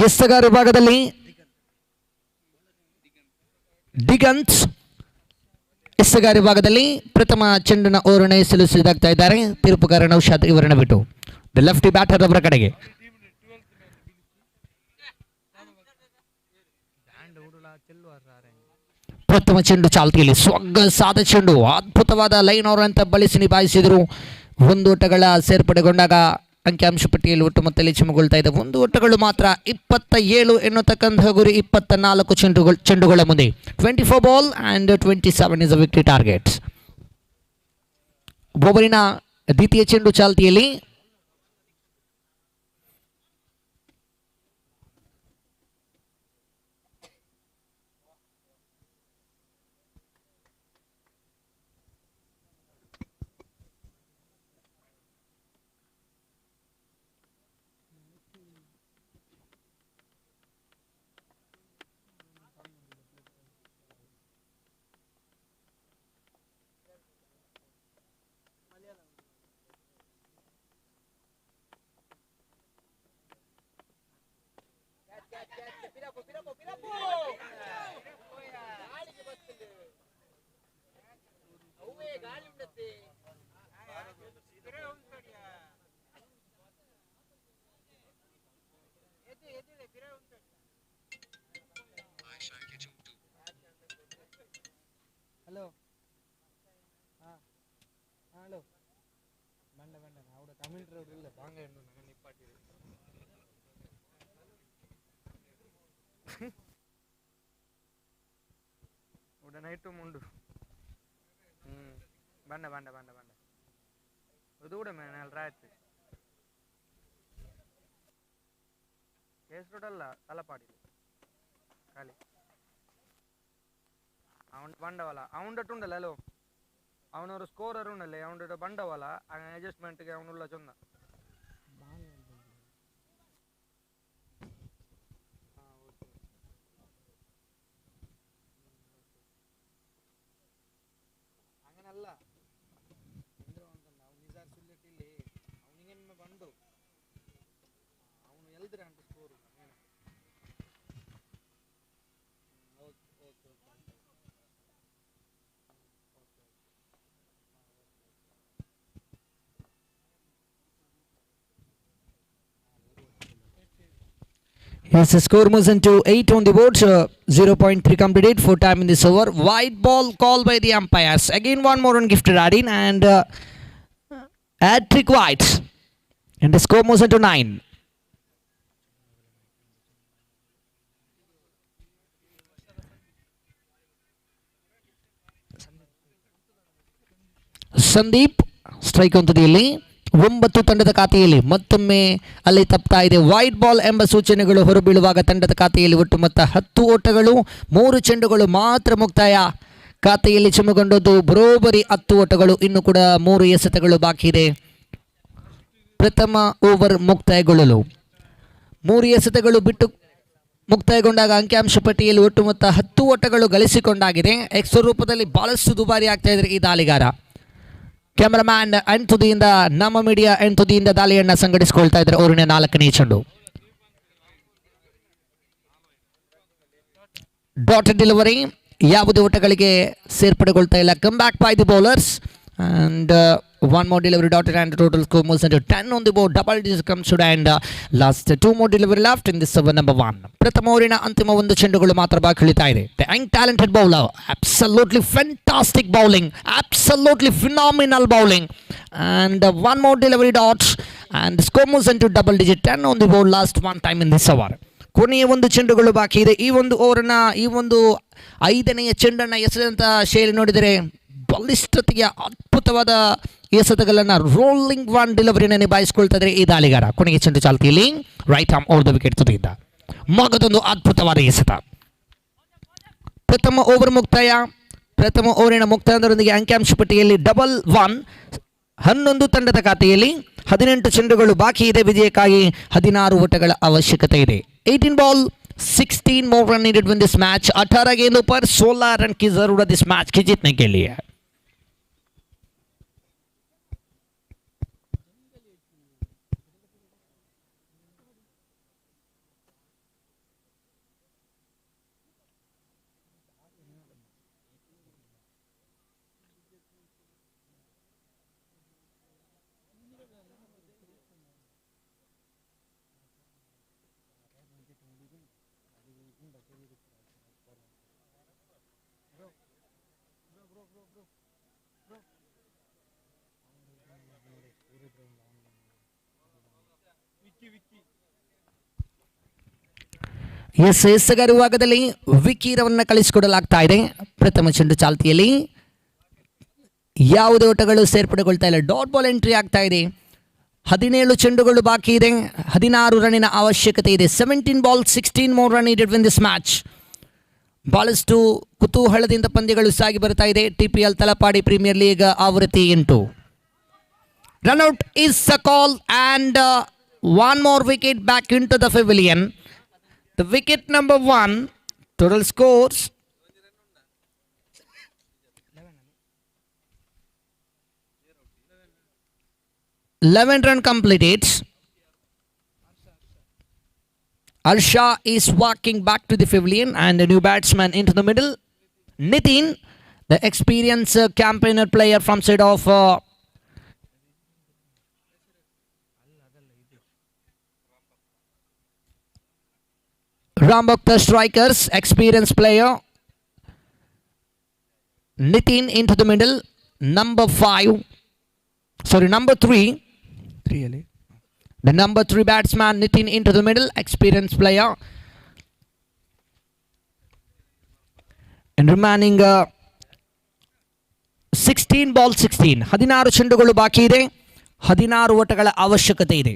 ಎಸ್ತಗಾರ ವಿಭಾಗದಲ್ಲಿ ದಿಗಂತ್ ಎಸ್ತಗಾರ ವಿಭಾಗದಲ್ಲಿ ಪ್ರಥಮ ಚೆಂಡಿನ ಓವರನ್ನು ಸಿದ್ಧರಾಗ್ತಾ ಇದ್ದಾರೆ. ತೀರ್ಪುಗಾರ ನೌಶಾದ್ ಇವರನ್ನ ಬಿಟ್ಟು ದ ಲೆಫ್ಟಿ ಬ್ಯಾಟರ್ ಅವರ ಕಡೆಗೆ ಪ್ರಥಮ ಚೆಂಡು ಚಾಲ್ತಿಯಲ್ಲಿ ಸೊಗಸಾದ ಚೆಂಡು, ಅದ್ಭುತವಾದ ಲೈನ್ ಓವರ್ ಅಂತ ಬಳಸಿ ನಿಭಾಯಿಸಿದರು. 1 ಓಟಗಳ ಸೇರ್ಪಡೆಗೊಂಡಾಗ ಅಂಕಿಅಂಶ ಪಟ್ಟಿಯಲ್ಲಿ ಒಟ್ಟು ಮೊತ್ತದಲ್ಲಿ ಚಿಮ್ಮಗೊಳ್ತಾ ಇದೆ. 1 ಓಟಗಳು ಮಾತ್ರ 27 ಎನ್ನುತ್ತಕ್ಕಂತಹ ಗುರಿ 24 ಚೆಂಡುಗಳ ಮುಂದೆ. 24 ball and 27 is a victory target. ಓವರಿನ ದ್ವಿತೀಯ ಚೆಂಡು ಚಾಲ್ತಿಯಲ್ಲಿ హలో హలో ಬಂಡ ಬಂಡ ಅವಡ ಕಮೆಂಟ್ ರೋಡ್ ಇಲ್ಲ ಬಾಂಗ ಎಂದು ನಾನು ನಿಪ್ಪಾಟಿದೆ ಉಡ ನೈಟು ಮುಂಡು ಬಂಡ ಬಂಡ ಬಂಡ ಬಂಡ ಅದು ಕೂಡ ಮೇನಲ್ ರಾತ್ರಿ ಕೇಸ್ ರೋಡ್ ಅಲ್ಲ ತಲಪಾಡಿ ಖಾಲಿ ಅವನ ಬಂಡವಾಳ ಅವನಟುಂಡಲ್ಲ ಹಲೋ ಅವನವರು ಸ್ಕೋರರ್ ಉಂಡಲ್ಲೇ ಅವನ ಬಂಡವಾಳ ಅಡ್ಜಸ್ಟ್ಮೆಂಟ್ಗೆ ಅವನುಲ್ಲ ಚಂದ അങ്ങനല്ല ಅವ್ನು ನಿಜಾರ್ ಸುಳ್ಳಿಟ್ಟಿಲ್ಲಿ ಅವನಿಗೆಮ್ಮೆ ಬಂದು ಅವನು ಎಲ್ದ್ರೆ ಅಂತ score Yes, the score moves into 8 on the board. 0.3 completed. 4 time in this over. White ball called by the umpires. Again, one more on gifted adding and hat-trick white. And the score moves into 9. Sandeep strike ಹೊಂದಿದೆಯಲ್ಲಿ 9 ತಂಡದ ಖಾತೆಯಲ್ಲಿ ಮತ್ತೊಮ್ಮೆ ಅಲ್ಲಿ ತಪ್ತಾ ಇದೆ. ವೈಟ್ ಬಾಲ್ ಎಂಬ ಸೂಚನೆಗಳು ಹೊರಬೀಳುವಾಗ ತಂಡದ ಖಾತೆಯಲ್ಲಿ ಒಟ್ಟು ಮೊತ್ತ 10 ಓಟಗಳು 3 ಚೆಂಡುಗಳು ಮಾತ್ರ ಮುಕ್ತಾಯ. ಖಾತೆಯಲ್ಲಿ ಚಿಮ್ಮಗೊಂಡದ್ದು ಬರೋಬರಿ 10 ಓಟಗಳು, ಇನ್ನು ಕೂಡ 3 ಎಸೆತಗಳು ಬಾಕಿ ಇದೆ. ಪ್ರಥಮ ಓವರ್ ಮುಕ್ತಾಯಗೊಳ್ಳಲು 3 ಎಸೆತಗಳು ಬಿಟ್ಟು ಮುಕ್ತಾಯಗೊಂಡಾಗ ಅಂಕಿಅಂಶ ಪಟ್ಟಿಯಲ್ಲಿ ಒಟ್ಟು ಮೊತ್ತ 10 ಓಟಗಳು ಗಳಿಸಿಕೊಂಡಾಗಿದೆ. ಎಕ್ಸ್ ರೂಪದಲ್ಲಿ ಬಹಳಷ್ಟು ದುಬಾರಿ ಆಗ್ತಾ ಇದ್ರೆ ಈ ದಾಳಿಗಾರ. ಕ್ಯಾಮರಾಮ್ಯಾನ್ ತುದಿಯಿಂದ ನಮ್ಮ ಮೀಡಿಯಾ ತುದಿಯಿಂದ ದಾಳಿಯನ್ನ ಸಂಘಟಿಸಿಕೊಳ್ತಾ ಇದ್ದಾರೆ. ಓವರಿನ 4ನೇ ಚೆಂಡು ಡಾಟೆಡ್ ಡೆಲಿವರಿ ಯಾವುದೇ ಓಟಗಳಿಗೆ ಸೇರ್ಪಡೆಗೊಳ್ತಾ ಇಲ್ಲ. Come back by the bowlers and one more delivery dotted and the total score moves into 10 on the board. Double digits comes to and last two more delivery left in this over number 1. ಪ್ರಥಮ ಓವರಿನ ಅಂತಿಮ ಒಂದು ಚೆಂಡುಗಳು ಮಾತ್ರ ಬಾಕಿ ಉಳಿತಾ ಇದೆ. The young talented bowler, absolutely fantastic bowling, absolutely phenomenal bowling, and one more delivery dot and the score moves into double digit 10 on the board last one time in this over. ಕೊನೆಯ ಒಂದು ಚೆಂಡುಗಳು ಬಾಕಿ ಇದೆ. ಈ ಒಂದು ಓವರ್ನ ಈ ಒಂದು 5ನೇ ಚೆಂಡನ್ನು ಎಸೆದಂಥ ಶೈಲಿ ನೋಡಿದರೆ ಬಲಿಷ್ಠತೆಯ ಅದ್ಭುತವಾದ ಎಸೆತಗಳನ್ನು ರೋಲಿಂಗ್ ಒನ್ ಡೆಲಿವರಿನ ನಿಭಾಯಿಸಿಕೊಳ್ತಾ ಇದ್ದಾರೆ ಈ ದಾಳಿಗಾರ. ಕೊನೆಗೆ ಚೆಂಡು ಚಾಲ್ತಿಯಲ್ಲಿ right arm over the wicket ತುದಿಯಿಂದ ಮಗದೊಂದು ಅದ್ಭುತವಾದ ಎಸೆತ. ಪ್ರಥಮ ಓವರ್ ಮುಕ್ತಾಯ. ಪ್ರಥಮ ಓವರಿನ ಮುಕ್ತಾಯದೊಂದಿಗೆ ಅಂಕಿಅಂಶ ಪಟ್ಟಿಯಲ್ಲಿ ಡಬಲ್ 1. 11 ತಂಡದ ಖಾತೆಯಲ್ಲಿ 18 ಚೆಂಡುಗಳು ಬಾಕಿ ಇದೆ. ವಿಜಯಕ್ಕಾಗಿ 16 ಓಟಗಳ ಅವಶ್ಯಕತೆ ಇದೆ. 18 ball 16 more run needed win this match. 18 गेंदों पर 16 रन की जरूरत इस मैच के जीतने के लिए. ಎಸೆಗಾರ ವಿಭಾಗದಲ್ಲಿ ವಿಕೀರವನ್ನು ಕಳಿಸಿಕೊಡಲಾಗ್ತಾ ಇದೆ. ಪ್ರಥಮ ಚೆಂಡು ಚಾಲ್ತಿಯಲ್ಲಿ ಯಾವುದೇ ಓಟಗಳು ಸೇರ್ಪಡೆಗೊಳ್ತಾ ಇಲ್ಲ. ಡಾಟ್ ಬಾಲ್ ಎಂಟ್ರಿ ಆಗ್ತಾ ಇದೆ. 17 ಚೆಂಡುಗಳು ಬಾಕಿ ಇದೆ. 16 ರನ್ನಿನ ಅವಶ್ಯಕತೆ ಇದೆ. 17 ball 16 more run needed win this match. ಬಹಳಷ್ಟು ಕುತೂಹಲದಿಂದ ಪಂದ್ಯಗಳು ಸಾಗಿ ಬರ್ತಾ ಇದೆ. TPL ತಲಪಾಡಿ ಪ್ರೀಮಿಯರ್ ಲೀಗ್ ಆವೃತ್ತಿ 8. Run out is a call and one more wicket back into the pavilion. The wicket number 1, total scores 11 run completed. Arsha is walking back to the pavilion and the new batsman into the middle. Nitin, the experienced campaigner player from side of Rambhakta Strikers, experienced player. Nitin into the middle. Number 3. The number 3 batsman Nitin into the middle, experienced player. And remaining 16 ball 16. 16 ಚೆಂಡುಗಳು ಬಾಕಿ ಇದೆ. 16 ಓಟಗಳ ಅವಶ್ಯಕತೆ ಇದೆ.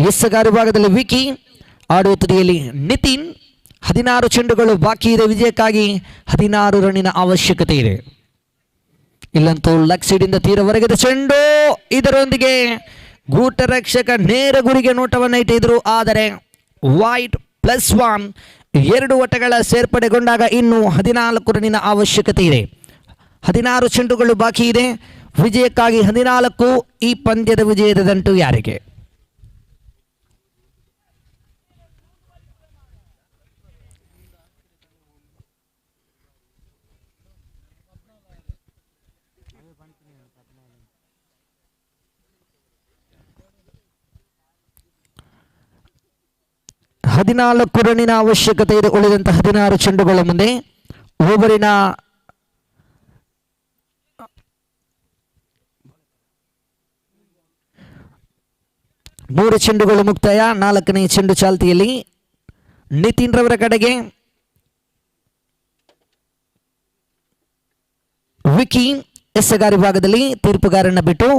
ಎಸೆಗಾರ ವಿಭಾಗದಲ್ಲಿ ವಿಕಿ, ಆಡುವ ತುದಿಯಲ್ಲಿ ನಿತಿನ್. 16 ಚೆಂಡುಗಳು ಬಾಕಿ ಇದೆ. ವಿಜಯಕ್ಕಾಗಿ 16 ರನ್ನಿನ ಅವಶ್ಯಕತೆ ಇದೆ. ಇಲ್ಲಂತೂ ಲೆಗ್ ಸೈಡ್ ಇಂದ ತೀರವರೆಗಿದ ಚೆಂಡು. ಇದರೊಂದಿಗೆ ಗೂಟ ರಕ್ಷಕ ನೇರ ಗುರಿಗೆ ನೋಟವನ್ನು ಇಟ್ಟಿದ್ರು. ಆದರೆ ವೈಟ್ +1 2 ಓಟಗಳ ಸೇರ್ಪಡೆಗೊಂಡಾಗ ಇನ್ನು 14 ರನ್ನಿನ ಅವಶ್ಯಕತೆ ಇದೆ. 16 ಚೆಂಡುಗಳು ಬಾಕಿ ಇದೆ. ವಿಜಯಕ್ಕಾಗಿ 14. ಈ ಪಂದ್ಯದ ವಿಜಯದ ದಂಟು ಯಾರಿಗೆ? ಹದಿನಾಲ್ಕು ರನ್ನಿನ ಅವಶ್ಯಕತೆ ಇದೆ ಉಳಿದಂತ 16 ಚೆಂಡುಗಳ ಮುಂದೆ. ಓವರಿನ ಮೂರು ಚೆಂಡುಗಳು ಮುಕ್ತಾಯ. 4ನೇ ಚೆಂಡು ಚಾಲ್ತಿಯಲ್ಲಿ ನಿತಿನ್ ರವರ ಕಡೆಗೆ ವಿಕಿ. ಎಸೆಗಾರ ವಿಭಾಗದಲ್ಲಿ ತೀರ್ಪುಗಾರನ್ನ ಬಿಟ್ಟು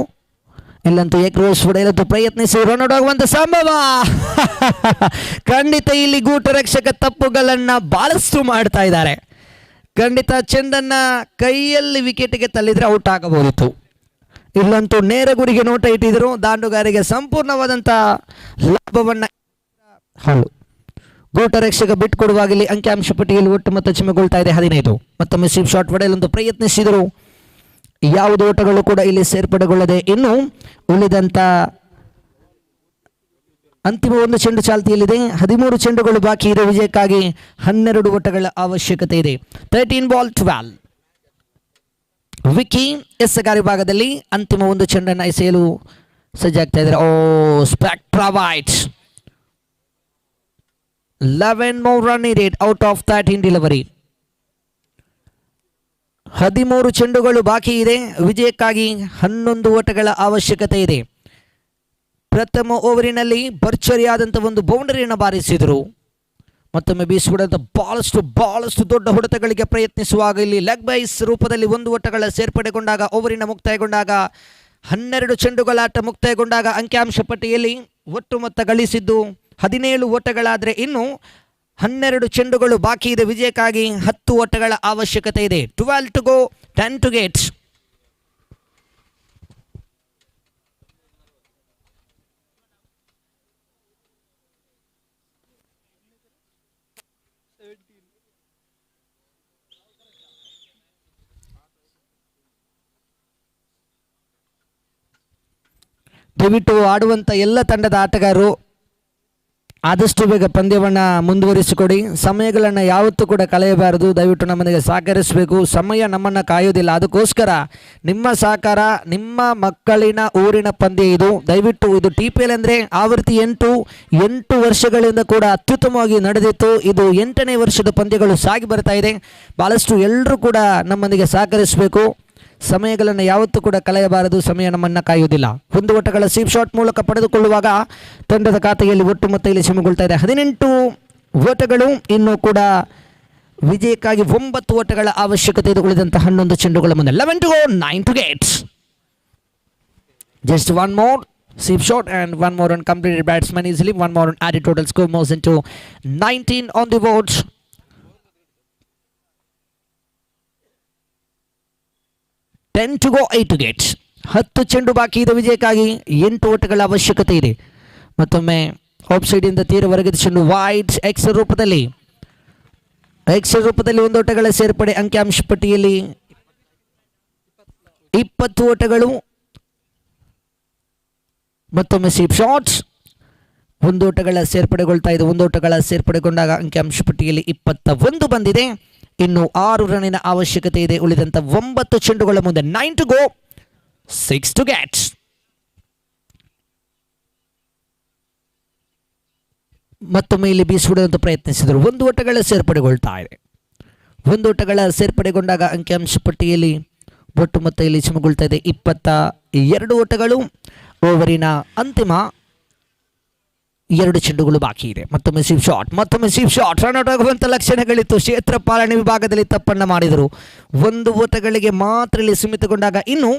ಇಲ್ಲಂತೂ ಏಕ್ರೋಸ್ ಹೊಡೆಯಲು ಪ್ರಯತ್ನಿಸಿ ರನ್ ಆಗುವಂತ ಸಂಭವ. ಖಂಡಿತ ಇಲ್ಲಿ ಗೂಟ ರಕ್ಷಕ ತಪ್ಪುಗಳನ್ನ ಬಹಳಷ್ಟು ಮಾಡ್ತಾ ಇದ್ದಾರೆ. ಖಂಡಿತ ಚೆಂಡನ್ನ ಕೈಯಲ್ಲಿ ವಿಕೆಟ್ಗೆ ತಳ್ಳಿದ್ರೆ ಔಟ್ ಆಗಬಹುದಿತ್ತು. ಇಲ್ಲಂತೂ ನೇರ ಗುರಿಗೆ ನೋಟ ಇಟ್ಟಿದ್ರು. ದಾಂಡುಗಾರಿಗೆ ಸಂಪೂರ್ಣವಾದಂಥ ಲಾಭವನ್ನ ಗೂಟ ರಕ್ಷಕ ಬಿಟ್ಟುಕೊಡುವಾಗಲಿ ಅಂಕಿಅಂಶ ಪಟ್ಟಿಯಲ್ಲಿ ಒಟ್ಟು ಮೊತ್ತ ಚಿಮ್ಮಗೊಳ್ತಾ ಇದೆ 15. ಮತ್ತೊಮ್ಮೆ ಸ್ಲೀಪ್ ಶಾಟ್ ಹೊಡೆಯಲೊಂದು ಪ್ರಯತ್ನಿಸಿದರು. ಯಾವುದೇ ಓಟಗಳು ಕೂಡ ಇಲ್ಲಿ ಸೇರ್ಪಡೆಗೊಳ್ಳದೆ ಇನ್ನು ಉಳಿದಂತ ಅಂತಿಮ ಒಂದು ಚೆಂಡು ಚಾಲ್ತಿಯಲ್ಲಿದೆ. 13 ಚೆಂಡುಗಳು ಬಾಕಿ ಇದೆ. ವಿಜಯಕ್ಕಾಗಿ 12 ಓಟಗಳ ಅವಶ್ಯಕತೆ ಇದೆ. 13 ಬಾಲ್ 12. ವಿಕಿ ಎಸೆಗಾರಿ ಭಾಗದಲ್ಲಿ ಅಂತಿಮ ಒಂದು ಚೆಂಡನ್ನು ಎಸೆಯಲು ಸಜ್ಜಾಗ್ತಾ ಇದ್ದಾರೆ. Spectra white 11 more run needed out of 13 delivery. 13 ಚೆಂಡುಗಳು ಬಾಕಿ ಇದೆ. ವಿಜಯಕ್ಕಾಗಿ 11 ಓಟಗಳ ಅವಶ್ಯಕತೆ ಇದೆ. ಪ್ರಥಮ ಓವರಿನಲ್ಲಿ ಭರ್ಜರಿಯಾದಂಥ ಒಂದು ಬೌಂಡರಿಯನ್ನು ಬಾರಿಸಿದರು. ಮತ್ತೊಮ್ಮೆ ಬೀಸಿಬಿಡಂತ ಬಹಳಷ್ಟು ದೊಡ್ಡ ಹೊಡೆತಗಳಿಗೆ ಪ್ರಯತ್ನಿಸುವಾಗ ಇಲ್ಲಿ ಲೆಗ್ ಬೈಸ್ ರೂಪದಲ್ಲಿ 1 ಓಟಗಳ ಸೇರ್ಪಡೆಗೊಂಡಾಗ ಓವರಿನ ಮುಕ್ತಾಯಗೊಂಡಾಗ 12 ಚೆಂಡುಗಳ ಆಟ ಮುಕ್ತಾಯಗೊಂಡಾಗ ಅಂಕಿಅಂಶ ಪಟ್ಟಿಯಲ್ಲಿ ಒಟ್ಟು ಮೊತ್ತ ಗಳಿಸಿದ್ದು 17 ಓಟಗಳಾದರೆ ಇನ್ನು 12 ಚೆಂಡುಗಳು ಬಾಕಿ ಇದೆ. ವಿಜಯಕ್ಕಾಗಿ 10 ಓಟಗಳ ಅವಶ್ಯಕತೆ ಇದೆ. 12 to go, 10 to get. ದಯವಿಟ್ಟು ಆಡುವಂಥ ಎಲ್ಲ ತಂಡದ ಆಟಗಾರರು ಆದಷ್ಟು ಬೇಗ ಪಂದ್ಯವನ್ನು ಮುಂದುವರಿಸಿಕೊಡಿ. ಸಮಯಗಳನ್ನು ಯಾವತ್ತೂ ಕೂಡ ಕಳೆಯಬಾರದು. ದಯವಿಟ್ಟು ನಮ್ಮನಿಗೆ ಸಹಕರಿಸಬೇಕು. ಸಮಯ ನಮ್ಮನ್ನು ಕಾಯೋದಿಲ್ಲ. ಅದಕ್ಕೋಸ್ಕರ ನಿಮ್ಮ ಸಹಕಾರ, ನಿಮ್ಮ ಮಕ್ಕಳಿನ ಊರಿನ ಪಂದ್ಯ ಇದು. ದಯವಿಟ್ಟು ಇದು TPL ಅಂದರೆ ಆವೃತ್ತಿ 8 ವರ್ಷಗಳಿಂದ ಕೂಡ ಅತ್ಯುತ್ತಮವಾಗಿ ನಡೆದಿತ್ತು. ಇದು 8ನೇ ವರ್ಷದ ಪಂದ್ಯಗಳು ಸಾಗಿ ಬರ್ತಾ ಇದೆ. ಭಾಳಷ್ಟು ಎಲ್ಲರೂ ಕೂಡ ನಮ್ಮನಿಗೆ ಸಹಕರಿಸಬೇಕು. ಸಮಯಗಳನ್ನು ಯಾವತ್ತೂ ಕೂಡ ಕಳೆಯಬಾರದು. ಸಮಯ ನಮ್ಮನ್ನು ಕಾಯುವುದಿಲ್ಲ. 1 ಓಟಗಳ ಸ್ವೀಪ್ ಶಾಟ್ ಮೂಲಕ ಪಡೆದುಕೊಳ್ಳುವಾಗ ತಂಡದ ಖಾತೆಯಲ್ಲಿ ಒಟ್ಟು ಮೊತ್ತ ಇಲ್ಲಿ ಸಿಮಗೊಳ್ತಾ ಇದೆ 18 ಓಟಗಳು. ಇನ್ನೂ ಕೂಡ ವಿಜಯಕ್ಕಾಗಿ 9 ಓಟಗಳ ಅವಶ್ಯಕತೆ ಇದೆ. ಉಳಿದಂಥ 11 ಚೆಂಡುಗಳ ಮುಂದೆ 11 to go, 9 to get. Just one more sweep shot and one more run completed batsman easily. One more run added. Total score moves into 19 on the board. 10 to go, 8 to get. 10 ಚೆಂಡು ಬಾಕಿ ಇದೆ. ವಿಜಯಕ್ಕಾಗಿ 8 ಓಟಗಳ ಅವಶ್ಯಕತೆ ಇದೆ. ಮತ್ತೊಮ್ಮೆ ಆಫ್ ಸೈಡ್ ಇಂದ ತೀರ ಹೊರಗಿದ ಚೆಂಡು ವೈಡ್ ಎಕ್ಸ್ಟ್ರಾ ರೂಪದಲ್ಲಿ 1 ಓಟಗಳ ಸೇರ್ಪಡೆ. ಅಂಕಿಅಂಶ ಪಟ್ಟಿಯಲ್ಲಿ 20 ಓಟಗಳು. ಮತ್ತೊಮ್ಮೆ ಸ್ವೀಪ್ ಶಾಟ್ಸ್ 1 ಓಟಗಳ ಸೇರ್ಪಡೆಗೊಳ್ತಾ ಇದೆ. 1 ಓಟಗಳ ಸೇರ್ಪಡೆಗೊಂಡಾಗ ಅಂಕಿಅಂಶ ಪಟ್ಟಿಯಲ್ಲಿ 21 ಬಂದಿದೆ. ಇನ್ನು 6 ರನ್ನಿನ ಅವಶ್ಯಕತೆ ಇದೆ. ಉಳಿದಂಥ 9 ಚೆಂಡುಗಳ ಮುಂದೆ 9 to go, 6 to get. ಮತ್ತೊಮ್ಮೆ ಇಲ್ಲಿ ಬೀಸುವುದಂತ ಪ್ರಯತ್ನಿಸಿದರು. 1 ಓಟಗಳ ಸೇರ್ಪಡೆಗೊಳ್ತಾ ಇದೆ. 1 ಓಟಗಳ ಸೇರ್ಪಡೆಗೊಂಡಾಗ ಅಂಕಿಅಂಶ ಪಟ್ಟಿಯಲ್ಲಿ ಒಟ್ಟು ಮೊತ್ತ ಇಲ್ಲಿ ಸಿಮಗೊಳ್ತಾ ಇದೆ 22 ಓಟಗಳು. ಓವರಿನ ಅಂತಿಮ 2 ಚೆಂಡುಗಳು ಬಾಕಿ ಇದೆ. ಮತ್ತೊಮ್ಮೆ ಸ್ವೀಪ್ ಶಾಟ್ ರನ್ ಔಟ್ ಆಗುವಂಥ ಲಕ್ಷಣಗಳಿತ್ತು. ಕ್ಷೇತ್ರ ಪಾಲನೆ ವಿಭಾಗದಲ್ಲಿ ತಪ್ಪನ್ನು ಮಾಡಿದರು. 1 ಓಟಗಳಿಗೆ ಮಾತ್ರ ಇಲ್ಲಿ ಸೀಮಿತಗೊಂಡಾಗ ಇನ್ನು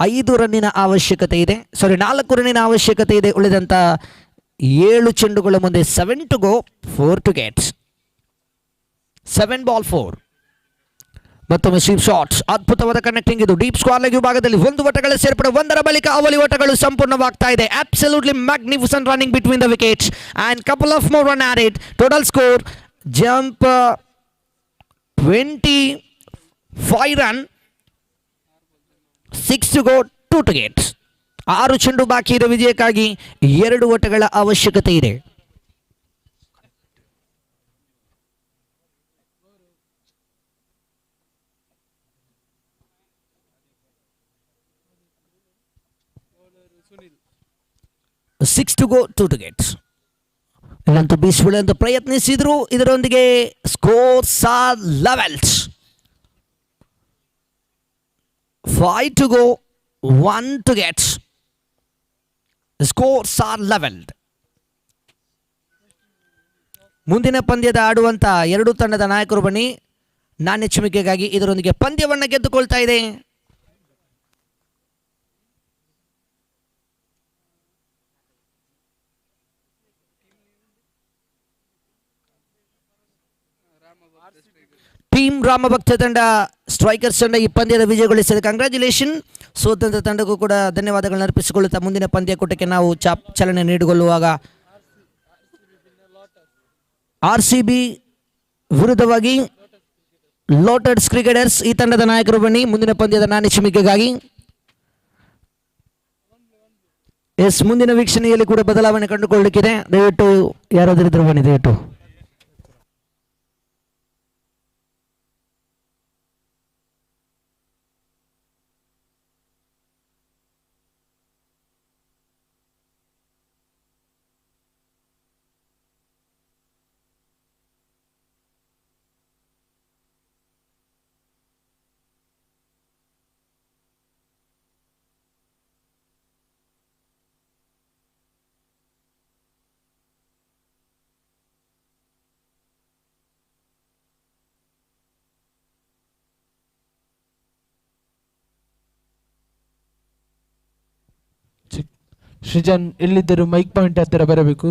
5 ರನ್ನಿನ ಅವಶ್ಯಕತೆ ಇದೆ. 4 ರನ್ನಿನ ಅವಶ್ಯಕತೆ ಇದೆ. ಉಳಿದಂಥ 7 ಚೆಂಡುಗಳ ಮುಂದೆ 7 to go, 4 to get. 7 ball 4. ಮತ್ತೊಮ್ಮೆ ಸ್ವೀಪ್ ಶಾಟ್ಸ್ ಅದ್ಭುತವಾದ ಕನೆಕ್ಟಿಂಗ್ ಇದು. ಡೀಪ್ ಸ್ಕ್ವೇರ್ ಲೆಗ್ ವಿಭಾಗದಲ್ಲಿ 1 ಓಟಗಳ ಸೇರ್ಪಡೆ. 1ರ ಬಳಿಕ ಅವಳಿ ಓಟಗಳು ಸಂಪೂರ್ಣವಾಗ್ತಾ ಇದೆ. Absolutely magnificent running between the wickets and couple of more run added. Total score jump 25 run, 6 to go, 2 to get. 6 ಚೆಂಡು ಬಾಕಿ ಇದೆ. ವಿಜಯಕ್ಕಾಗಿ 2 ಓಟಗಳ ಅವಶ್ಯಕತೆ ಇದೆ. Six to go, 2 to get. ಇಲ್ಲಂತೂ ಬೀಸುವುದಂತ ಪ್ರಯತ್ನಿಸಿದ್ರು. ಇದರೊಂದಿಗೆ scores are levelled. 5 to go, 1 to get. Scores are levelled. ಮುಂದಿನ ಪಂದ್ಯದ ಆಡುವಂಥ 2 ತಂಡದ ನಾಯಕರು ಬನ್ನಿ. ನಾಣ್ಯ ಚಿಮಿಕೆಗಾಗಿ ಇದರೊಂದಿಗೆ ಪಂದ್ಯವನ್ನು ಗೆದ್ದುಕೊಳ್ತಾ ಇದೆ. ಟೀಮ್ ರಾಮಭಕ್ತ ತಂಡ ಸ್ಟ್ರೈಕರ್ಸ್ ತಂಡ ಈ ಪಂದ್ಯದ ವಿಜಯಗೊಳಿಸಿದೆ. ಕಂಗ್ರ್ಯಾಚುಲೇಷನ್. ಸ್ವತಂತ್ರ ತಂಡಕ್ಕೂ ಕೂಡ ಧನ್ಯವಾದಗಳನ್ನು ಅರ್ಪಿಸಿಕೊಳ್ಳುತ್ತಾ ಮುಂದಿನ ಪಂದ್ಯಕೂಟಕ್ಕೆ ನಾವು ಚಾಲನೆ ನೀಡಿಕೊಳ್ಳುವಾಗ RCB ವಿರುದ್ಧವಾಗಿ ಲೋಟರ್ಸ್ ಕ್ರಿಕೆಟರ್ಸ್ ಈ ತಂಡದ ನಾಯಕರು ಬನ್ನಿ ಮುಂದಿನ ಪಂದ್ಯದ ನಾಣಿಸುವಿಕೆಗಾಗಿ. ಎಸ್, ಮುಂದಿನ ವೀಕ್ಷಣೆಯಲ್ಲಿ ಕೂಡ ಬದಲಾವಣೆ ಕಂಡುಕೊಳ್ಳಲಿಕ್ಕಿದೆ. ದಯವಿಟ್ಟು ಯಾರಾದರೂ ಇದ್ರು ಬನ್ನಿ ದಯವಿಟ್ಟು. ಸೃಜನ್ ಎಲ್ಲಿದ್ದರೂ ಮೈಕ್ ಪಾಯಿಂಟ್ ಹತ್ತಿರ ಬರಬೇಕು.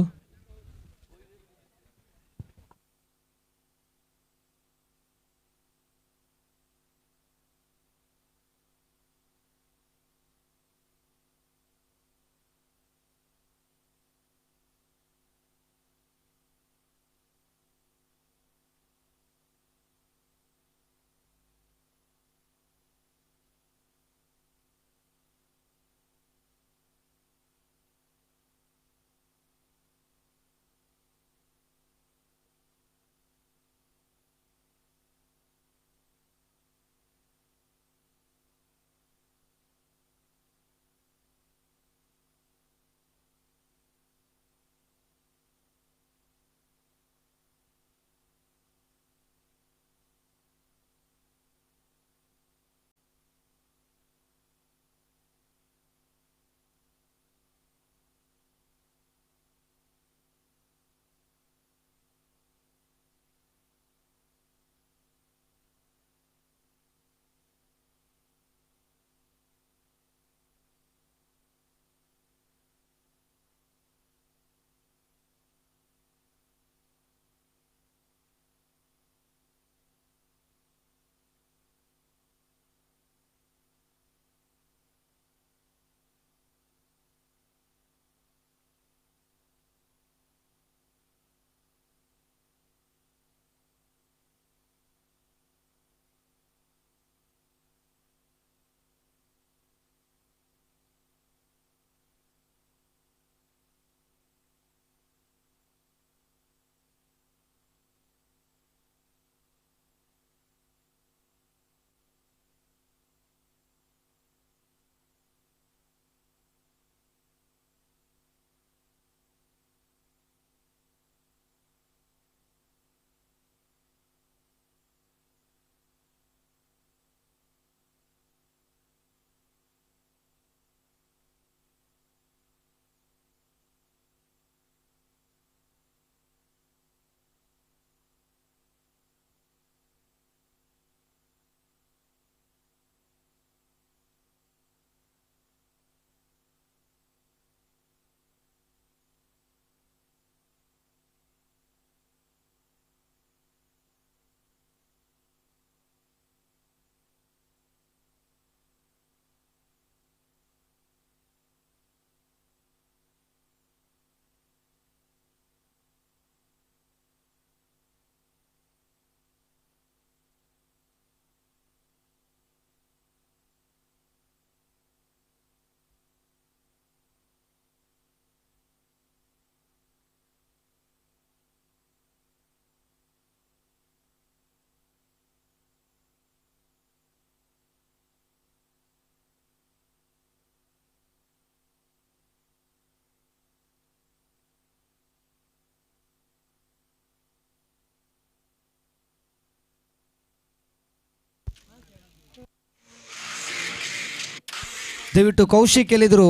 ದಯವಿಟ್ಟು ಕೌಶಿಕ್ ಎಲ್ಲಿದ್ರು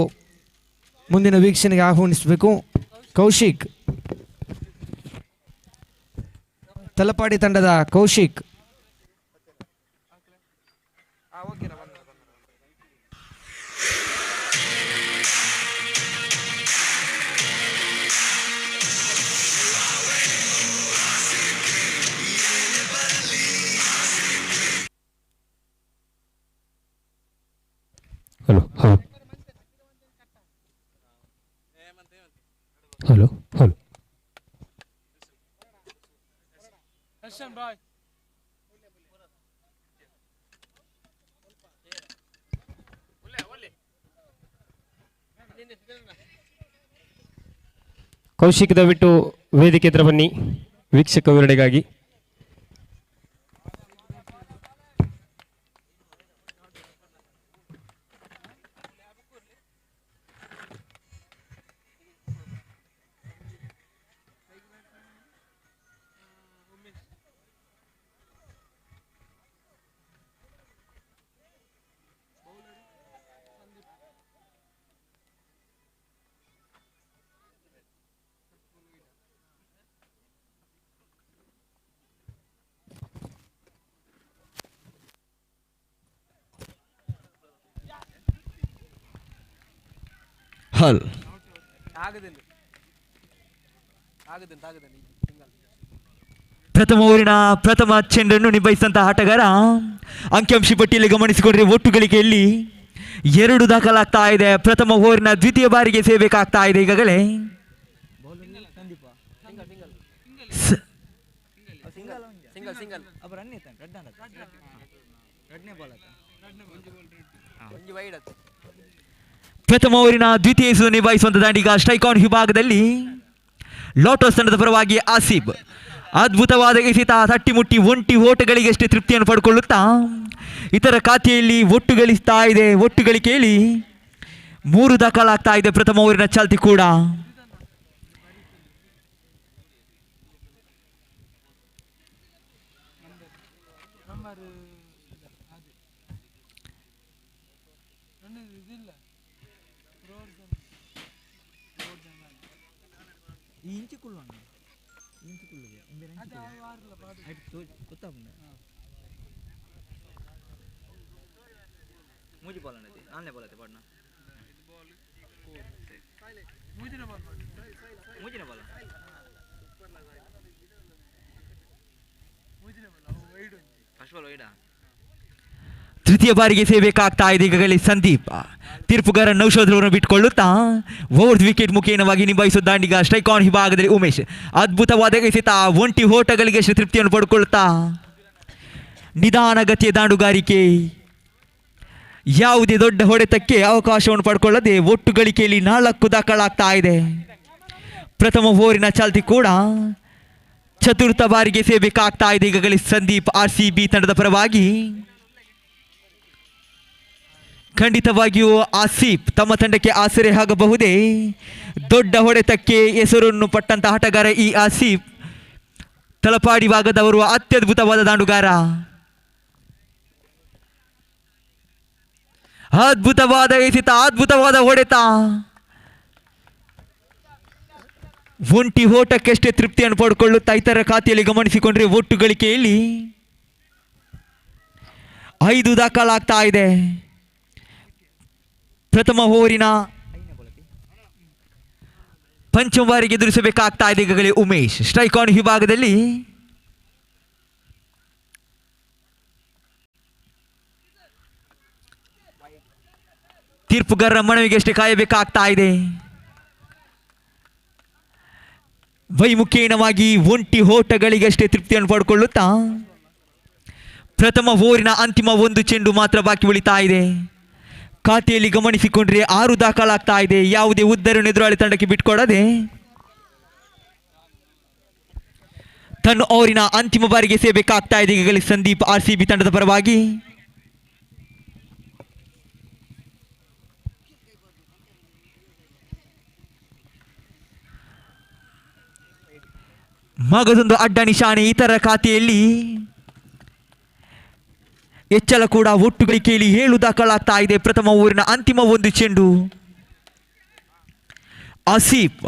ಮುಂದಿನ ವೀಕ್ಷಣೆಗೆ ಆಹ್ವಾನಿಸಬೇಕು. ಕೌಶಿಕ್, ತಲಪಾಡಿ ತಂಡದ Kaushik. Hello hello hello hello Kaushik ದಯವಿಟ್ಟು ವೇದಿಕೆ ಹತ್ರ ಬನ್ನಿ ವೀಕ್ಷಕ ವಿವರಣೆಗಾಗಿ. ಹಲ್ ಪ್ರಥಮ ಓವರಿನ ಪ್ರಥಮ ಚೆಂಡನ್ನು ನಿಭಾಯಿಸಿದಂತಹ ಆಟಗಾರ ಅಂಕಿಅಂಶ ಪಟ್ಟಿಯಲ್ಲಿ ಗಮನಿಸಿಕೊಂಡ್ರೆ ಒಟ್ಟು ಗಳಿಕೆಯಲ್ಲಿ 2 ದಾಖಲಾಗ್ತಾ ಇದೆ. ಪ್ರಥಮ ಓವರಿನ ದ್ವಿತೀಯ ಬಾರಿಗೆ ಸೇರ್ಬೇಕಾಗ್ತಾ ಇದೆ. ಈಗಾಗಲೇ ಪ್ರಥಮ ಓವರಿನ ದ್ವಿತೀಯ ಎಸೆತ ನಿಭಾಯಿಸುವಂತ ದಾಂಡಿಗ ಸ್ಟ್ರೈಕ್ ಆನ್ ವಿಭಾಗದಲ್ಲಿ ಲೋಟಸ್ ತಂಡದ ಪರವಾಗಿ ಆಸಿಬ್ ಅದ್ಭುತವಾದ ಎಸೆತ ತಟ್ಟಿಮುಟ್ಟಿ ಒಂಟಿ ಓಟಗಳಿಗಷ್ಟೇ ತೃಪ್ತಿಯನ್ನು ಪಡ್ಕೊಳ್ಳುತ್ತಾ ಇತರ ಖಾತೆಯಲ್ಲಿ ಒಟ್ಟು ಗಳಿಸ್ತಾ ಇದೆ. ಒಟ್ಟು ಗಳಿಕೆಯಲ್ಲಿ 3 ದಾಖಲಾಗ್ತಾ ಇದೆ. ಪ್ರಥಮ ಓವರಿನ ಚಾಲ್ತಿ ಕೂಡ ತೃತೀಯ ಬಾರಿಗೆ ಸೇರ್ಬೇಕಾಗ್ತಾ ಇದೆ. ಈಗಾಗಲೇ ಸಂದೀಪ್ ತೀರ್ಪುಗಾರ ನೌಷಾದ್ ಅವರನ್ನು ಬಿಟ್ಟುಕೊಳ್ಳುತ್ತಾ ಓವರ್ ವಿಕೆಟ್ ಮುಖೇನವಾಗಿ ನಿಭಾಯಿಸುವ ದಾಂಡಿಗ ಸ್ಟ್ರೈಕ್ ಆನ್ ವಿಭಾಗದಲ್ಲಿ ಉಮೇಶ್ ಅದ್ಭುತವಾದ ಎಸೆತ ಒಂಟಿ ಓಟಗಳಿಗೆ ತೃಪ್ತಿಯನ್ನು ಪಡ್ಕೊಳ್ಳುತ್ತಾ ನಿಧಾನಗತಿಯ ದಾಂಡುಗಾರಿಕೆ, ಯಾವುದೇ ದೊಡ್ಡ ಹೊಡೆತಕ್ಕೆ ಅವಕಾಶವನ್ನು ಪಡ್ಕೊಳ್ಳದೆ ಒಟ್ಟು ಗಳಿಕೆಯಲ್ಲಿ 4 ದಾಖಲಾಗ್ತಾ ಇದೆ. ಪ್ರಥಮ ಓವರಿನ ಚಾಲ್ತಿ ಕೂಡ ಚತುರ್ಥ ಬಾರಿಗೆ ಸೇರ್ಬೇಕಾಗ್ತಾ ಇದೆ. ಈಗಾಗಲೇ ಸಂದೀಪ್ RCB ತಂಡದ ಪರವಾಗಿ ಖಂಡಿತವಾಗಿಯೂ ಆಸಿಫ್ ತಮ್ಮ ತಂಡಕ್ಕೆ ಆಸರೆ ಆಗಬಹುದೇ. ದೊಡ್ಡ ಹೊಡೆತಕ್ಕೆ ಹೆಸರನ್ನು ಪಟ್ಟಂತ ಆಟಗಾರ ಈ ಆಸಿಫ್ ತಲಪಾಡಿ ಭಾಗದವರು ಅತ್ಯದ್ಭುತವಾದ ದಾಂಡುಗಾರ. ಅದ್ಭುತವಾದ ಎಸೆತ, ಅದ್ಭುತವಾದ ಹೊಡೆತ, ಒಂಟಿ ಓಟಕ್ಕಷ್ಟೇ ತೃಪ್ತಿಯನ್ನು ಪಡ್ಕೊಳ್ಳುತ್ತಾ ಇತರ ಖಾತೆಯಲ್ಲಿ ಗಮನಿಸಿಕೊಂಡ್ರೆ ಒಟ್ಟು ಗಳಿಕೆಯಲ್ಲಿ 5 ದಾಖಲಾಗ್ತಾ ಇದೆ. ಪ್ರಥಮ ಓವರಿನ ಪಂಚಮ ಬಾರಿಗೆ ಎದುರಿಸಬೇಕಾಗ್ತಾ ಇದೆ. ಈಗಾಗಲೇ ಉಮೇಶ್ ಸ್ಟ್ರೈಕ್ ಆನ್ ವಿಭಾಗದಲ್ಲಿ ತೀರ್ಪುಗಾರರ ಮನವಿಗೆ ಅಷ್ಟೇ ಕಾಯಬೇಕಾಗ್ತಾ ಇದೆ. ವೈಮುಖೇನವಾಗಿ ಒಂಟಿ ಓಟಗಳಿಗಷ್ಟೇ ತೃಪ್ತಿಯನ್ನು ಪಡ್ಕೊಳ್ಳುತ್ತಾ ಪ್ರಥಮ ಓವರಿನ ಅಂತಿಮ 1 ಚೆಂಡು ಮಾತ್ರ ಬಾಕಿ ಉಳಿತಾ ಇದೆ. ಖಾತೆಯಲ್ಲಿ ಗಮನಿಸಿಕೊಂಡ್ರೆ 6 ದಾಖಲಾಗ್ತಾ ಇದೆ. ಯಾವುದೇ ಉದ್ದರನ್ನು ಎದುರಾಳಿ ತಂಡಕ್ಕೆ ಬಿಟ್ಕೊಡದೆ ತನ್ನ ಓವರಿನ ಅಂತಿಮ ಬಾರಿಗೆ ಸೇರ್ಬೇಕಾಗ್ತಾ ಇದೆ. ಈಗಾಗಲೇ ಸಂದೀಪ್ RCB ತಂಡದ ಪರವಾಗಿ ಮಗದೊಂದು ಅಡ್ಡ ನಿಶಾನೆ. ಇತರ ಖಾತೆಯಲ್ಲಿ ಎಚ್ಚಲ ಕೂಡ ಒಟ್ಟು ಗಳಿಕೆಯಲ್ಲಿ 7 ದಾಖಲಾಗ್ತಾ ಇದೆ. ಪ್ರಥಮ ಓವರಿನ ಅಂತಿಮ 1 ಚೆಂಡು ಆಸಿಫ್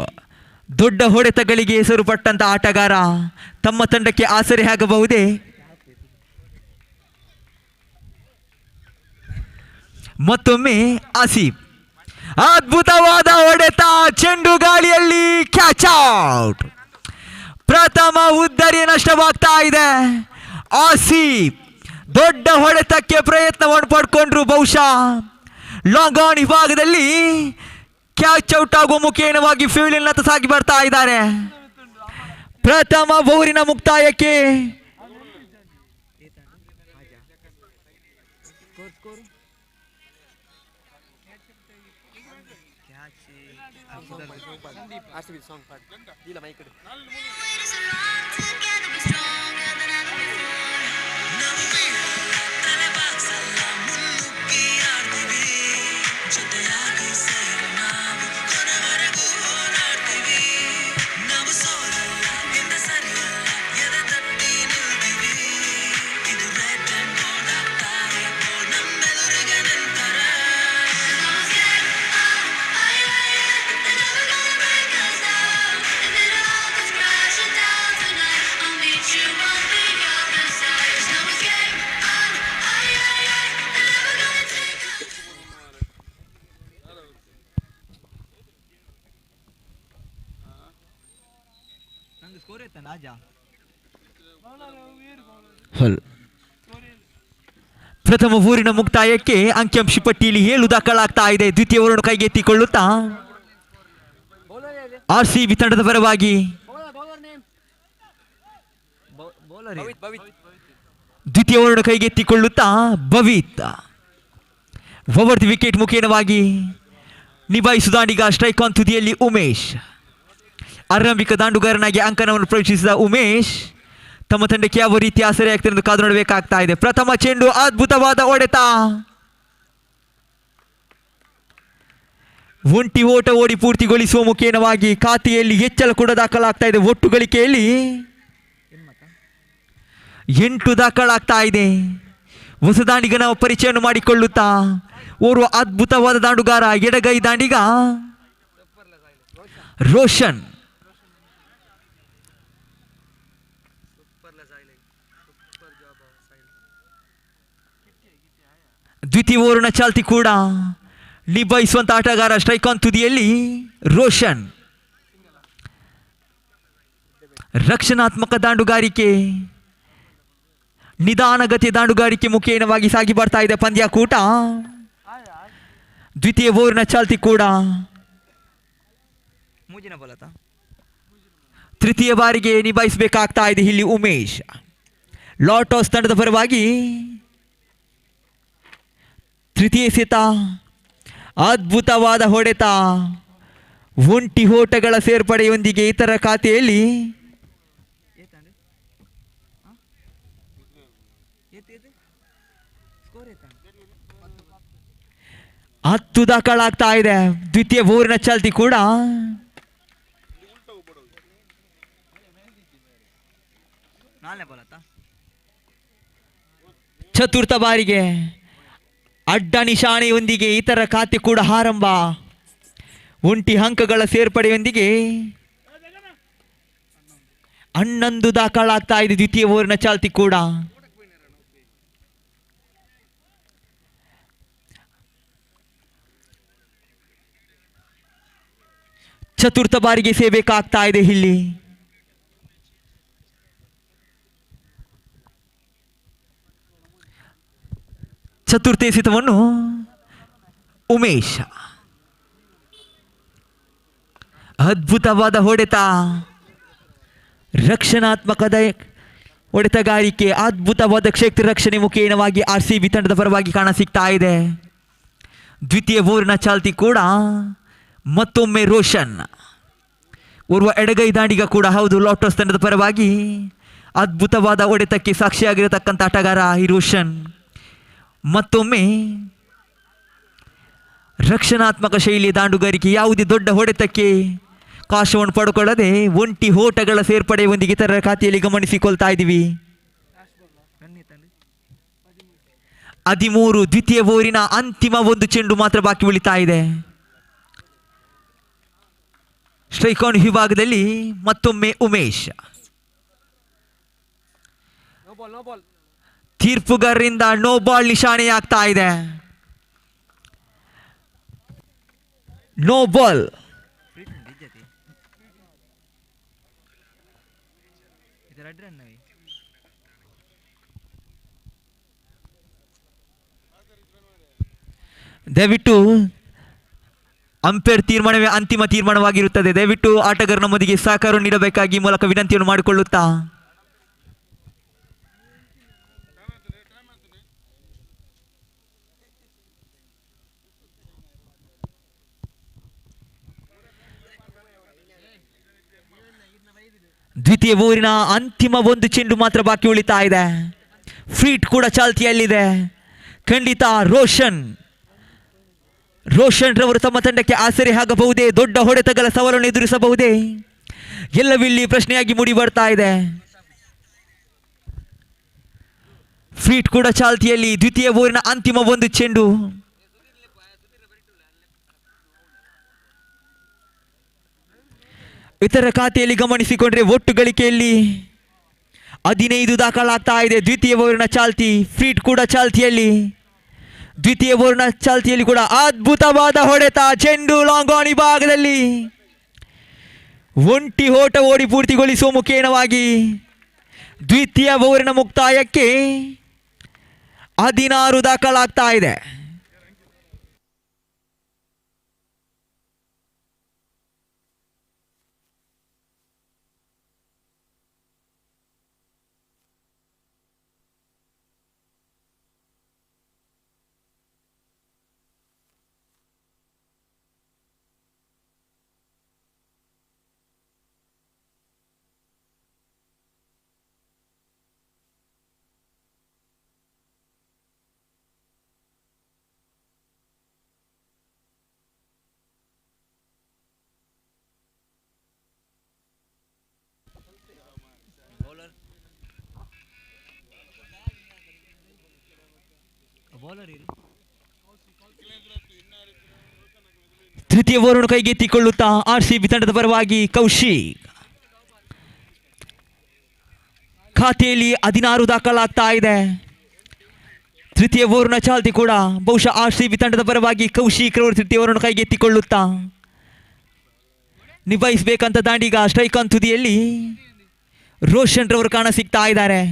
ದೊಡ್ಡ ಹೊಡೆತಗಳಿಗೆ ಹೆಸರು ಪಟ್ಟಂತ ಆಟಗಾರ ತಮ್ಮ ತಂಡಕ್ಕೆ ಆಸರೆ ಆಗಬಹುದೇ. ಮತ್ತೊಮ್ಮೆ ಆಸಿಫ್ ಅದ್ಭುತವಾದ ಹೊಡೆತ, ಚೆಂಡು ಗಾಳಿಯಲ್ಲಿ ಕ್ಯಾಚ್ ಔಟ್. ಪ್ರಥಮ ಉದ್ದರಿ ನಷ್ಟವಾಗ್ತಾ ಇದೆ. ಆಸಿಫ್ ದೊಡ್ಡ ಹೊಡೆತಕ್ಕೆ ಪ್ರಯತ್ನವನ್ನು ಪಡ್ಕೊಂಡ್ರು. ಬಹುಶಃ ಲಾಂಗ್ ಆನ್ ವಿಭಾಗದಲ್ಲಿ ಕ್ಯಾಚ್ ಔಟ್ ಆಗುವ ಮುಖೇನವಾಗಿ ಫೀಲ್ಡಿನತ್ತ ಸಾಗಿ ಬರ್ತಾ ಇದ್ದಾರೆ. ಪ್ರಥಮ ಓವರಿನ ಮುಕ್ತಾಯಕ್ಕೆ ಹಲ್ ಪ್ರಥಮ ಊರಿನ ಮುಕ್ತಾಯಕ್ಕೆ ಅಂಕಿಅಂಶ ಪಟ್ಟಿಯಲ್ಲಿ 7 ದಾಖಲಾಗ್ತಾ ಇದೆ. ದ್ವಿತೀಯ ಊರನ್ನು ಕೈಗೆತ್ತಿಕೊಳ್ಳುತ್ತಾ RCB ತಂಡದ ಪರವಾಗಿ ದ್ವಿತೀಯ ಓವರನ್ನು ಕೈಗೆತ್ತಿಕೊಳ್ಳುತ್ತಾ ಭವಿತ್ ಓವರ್ ದಿ ವಿಕೆಟ್ ಮುಖೇನವಾಗಿ ನಿಭಾಯಿಸುವುದಾಂಡೀಗ ಸ್ಟ್ರೈಕ್ ಆನ್ ತುದಿಯಲ್ಲಿ ಉಮೇಶ್. ಆರಂಭಿಕ ದಾಂಡುಗಾರನಾಗಿ ಅಂಕಣವನ್ನು ಪ್ರವೇಶಿಸಿದ ಉಮೇಶ್ ತಮ್ಮ ತಂಡಕ್ಕೆ ಯಾವ ರೀತಿ ಆಸರೆ ಆಗ್ತದೆ ಎಂದು ಕಾದು ನೋಡಬೇಕಾಗ್ತಾ ಇದೆ. ಪ್ರಥಮ ಚೆಂಡು ಅದ್ಭುತವಾದ ಹೊಡೆತ, ಒಂಟಿ ಓಟ ಓಡಿ ಪೂರ್ತಿಗೊಳಿಸುವ ಮುಖೇನವಾಗಿ ಖಾತೆಯಲ್ಲಿ ಹೆಚ್ಚಳ ಕೂಡ ದಾಖಲಾಗ್ತಾ ಇದೆ. ಒಟ್ಟು ಗಳಿಕೆಯಲ್ಲಿ 8 ದಾಖಲಾಗ್ತಾ ಇದೆ. ಹೊಸ ದಾಂಡಿಗನ ಪರಿಚಯವನ್ನು ಮಾಡಿಕೊಳ್ಳುತ್ತಾ ಓರ್ವ ಅದ್ಭುತವಾದ ದಾಂಡುಗಾರ ಎಡಗೈ ದಾಂಡಿಗ ರೋಷನ್. ದ್ವಿತೀಯ ಓವರ್ನ ಚಾಲ್ತಿ ಕೂಡ ನಿಭಾಯಿಸುವಂತ ಆಟಗಾರ ಸ್ಟ್ರೈಕ್ ಆನ್ ತುದಿಯಲ್ಲಿ ರೋಷನ್. ರಕ್ಷಣಾತ್ಮಕ ದಾಂಡುಗಾರಿಕೆ, ನಿಧಾನಗತಿಯ ದಾಂಡುಗಾರಿಕೆ ಮುಖೇನವಾಗಿ ಸಾಗಿ ಬರ್ತಾ ಇದೆ ಪಂದ್ಯಾಕೂಟ. ದ್ವಿತೀಯ ಓವರ್ನ ಚಾಲ್ತಿ ಕೂಡ ತೃತೀಯ ಬಾರಿಗೆ ನಿಭಾಯಿಸಬೇಕಾಗ್ತಾ ಇದೆ ಇಲ್ಲಿ ಉಮೇಶ್. ಲಾಟೋಸ್ ತಂಡದ ಪರವಾಗಿ ತೃತೀಯ ಸೆತ, ಅದ್ಭುತವಾದ ಹೊಡೆತ, ಒಂಟಿ ಓಟಗಳ ಸೇರ್ಪಡೆಯೊಂದಿಗೆ ಇತರ ಖಾತೆಯಲ್ಲಿ 10 ದಾಖಲಾಗ್ತಾ ಇದೆ. ದ್ವಿತೀಯ ಓವರಿನ ಚಾಲ್ತಿ ಕೂಡ ಚತುರ್ಥ ಬಾರಿಗೆ ಅಡ್ಡ ನಿಶಾನೆಯೊಂದಿಗೆ ಇತರ ಖಾತೆ ಕೂಡ ಆರಂಭ. ಒಂಟಿ ಅಂಕಗಳ ಸೇರ್ಪಡೆಯೊಂದಿಗೆ 11 ದಾಖಲಾಗ್ತಾ ಇದೆ ದ್ವಿತೀಯ ಓವರಿನ ಚಾಲ್ತಿ ಕೂಡ. ಚತುರ್ಥ ಬಾರಿಗೆ ಸೇಬೇಕಾಗ್ತಾ ಇದೆ ಇಲ್ಲಿ. ಚತುರ್ಥ ಎಸೆತವನ್ನು ಉಮೇಶ್. ಅದ್ಭುತವಾದ ಹೊಡೆತ, ರಕ್ಷಣಾತ್ಮಕದ ಹೊಡೆತಗಾರಿಕೆ, ಅದ್ಭುತವಾದ ಕ್ಷೇತ್ರ ರಕ್ಷಣೆ ಮುಖೇನವಾಗಿ RCB ತಂಡದ ಪರವಾಗಿ ಕಾಣ ಸಿಗ್ತಾ ಇದೆ. ದ್ವಿತೀಯ ಓವರಿನ ಚಾಲ್ತಿ ಕೂಡ ಮತ್ತೊಮ್ಮೆ ರೋಷನ್, ಓರ್ವ ಎಡಗೈ ದಾಂಡಿಗ ಕೂಡ ಹೌದು. ಲಾಟೋಸ್ ತಂಡದ ಪರವಾಗಿ ಅದ್ಭುತವಾದ ಹೊಡೆತಕ್ಕೆ ಸಾಕ್ಷಿಯಾಗಿರತಕ್ಕಂಥ ಆಟಗಾರ ಈ ರೋಷನ್. ಮತ್ತೊಮ್ಮೆ ರಕ್ಷಣಾತ್ಮಕ ಶೈಲಿಯ ದಾಂಡುಗಾರಿಕೆ, ಯಾವುದೇ ದೊಡ್ಡ ಹೊಡೆತಕ್ಕೆ ಕಾಶವನ್ನು ಪಡ್ಕೊಳ್ಳದೆ ಒಂಟಿ ಓಟಗಳ ಸೇರ್ಪಡೆಯೊಂದಿಗೆ ಇತರ ಖಾತೆಯಲ್ಲಿ ಗಮನಿಸಿಕೊಳ್ತಾ ಇದ್ದೀವಿ. 13 ದ್ವಿತೀಯ ಓವರಿನ ಅಂತಿಮ ಒಂದು ಚೆಂಡು ಮಾತ್ರ ಬಾಕಿ ಉಳಿತಾ ಇದೆ. ಸ್ಟ್ರೈಕ್ ಆನ್ ವಿಭಾಗದಲ್ಲಿ ಮತ್ತೊಮ್ಮೆ ಉಮೇಶ್. ತೀರ್ಪುಗಾರರಿಂದ ನೋ ಬಾಲ್ ನಿಶಾನೆಯಾಗ್ತಾ ಇದೆ. No ball. ದಯವಿಟ್ಟು ಅಂಪೈರ್ ತೀರ್ಮಾನವೇ ಅಂತಿಮ ತೀರ್ಮಾನವಾಗಿರುತ್ತದೆ. ದಯವಿಟ್ಟು ಆಟಗಾರ ನಮ್ಮೊಂದಿಗೆ ಸಹಕಾರ ನೀಡಬೇಕಾಗಿ ಮೂಲಕ ವಿನಂತಿಯನ್ನು ಮಾಡಿಕೊಳ್ಳುತ್ತಾ ದ್ವಿತೀಯ ಓವರಿನ ಅಂತಿಮ ಒಂದು ಚೆಂಡು ಮಾತ್ರ ಬಾಕಿ ಉಳಿತಾ ಇದೆ. ಫೀಟ್ ಕೂಡ ಚಾಲ್ತಿಯಲ್ಲಿದೆ. ಖಂಡಿತ ರೋಷನ್ ರವರು ತಮ್ಮ ತಂಡಕ್ಕೆ ಆಸರೆ ಆಗಬಹುದೇ? ದೊಡ್ಡ ಹೊಡೆತಗಳ ಸವಾಲನ್ನು ಎದುರಿಸಬಹುದೇ? ಎಲ್ಲವಿಲ್ಲಿ ಪ್ರಶ್ನೆಯಾಗಿ ಮೂಡಿ ಬರ್ತಾ ಇದೆ. ಫೀಟ್ ಕೂಡ ಚಾಲ್ತಿಯಲ್ಲಿ. ದ್ವಿತೀಯ ಓವರಿನ ಅಂತಿಮ ಒಂದು ಚೆಂಡು. ಇತರ ಖಾತೆಯಲ್ಲಿ ಗಮನಿಸಿಕೊಂಡ್ರೆ ಒಟ್ಟು ಗಳಿಕೆಯಲ್ಲಿ 15 ದಾಖಲಾಗ್ತಾ ಇದೆ. ದ್ವಿತೀಯ ಓವರಿನ ಚಾಲ್ತಿ. ಫೀಟ್ ಕೂಡ ಚಾಲ್ತಿಯಲ್ಲಿ. ದ್ವಿತೀಯ ಓವರ್ನ ಚಾಲ್ತಿಯಲ್ಲಿ ಕೂಡ ಅದ್ಭುತವಾದ ಹೊಡೆತ. ಚೆಂಡು ಲಾಂಗ್ ಆನ್ ವಿಭಾಗದಲ್ಲಿ ಒಂಟಿ ಓಟ ಓಡಿ ಪೂರ್ತಿಗೊಳಿಸುವ ಮುಖೇನವಾಗಿ ದ್ವಿತೀಯ ಓವರಿನ ಮುಕ್ತಾಯಕ್ಕೆ 16 ದಾಖಲಾಗ್ತಾ ಇದೆ. ತೃತೀಯ ಓವರನ್ನು ಕೈಗೆತ್ತಿಕೊಳ್ಳುತ್ತಾ RCB ತಂಡದ ಪರವಾಗಿ ಕೌಶಿಕ್. ಖಾತೆಯಲ್ಲಿ 16 ದಾಖಲಾಗ್ತಾ ಇದೆ. ತೃತೀಯ ಓವರ್ನ ಚಾಲ್ತಿ ಕೂಡ ಬಹುಶಃ RCB ತಂಡದ ಪರವಾಗಿ ಕೌಶಿಕ್ ರವರು ತೃತೀಯ ಓವರನ್ನು ಕೈಗೆತ್ತಿಕೊಳ್ಳುತ್ತಾ ನಿಭಾಯಿಸಬೇಕಂತ ದಾಂಡಿಗ ಸ್ಟ್ರೈಕ್ ಆನ್ ತುದಿಯಲ್ಲಿ ರೋಷನ್ ರವರು ಕಾಣ ಸಿಗ್ತಾ ಇದ್ದಾರೆ.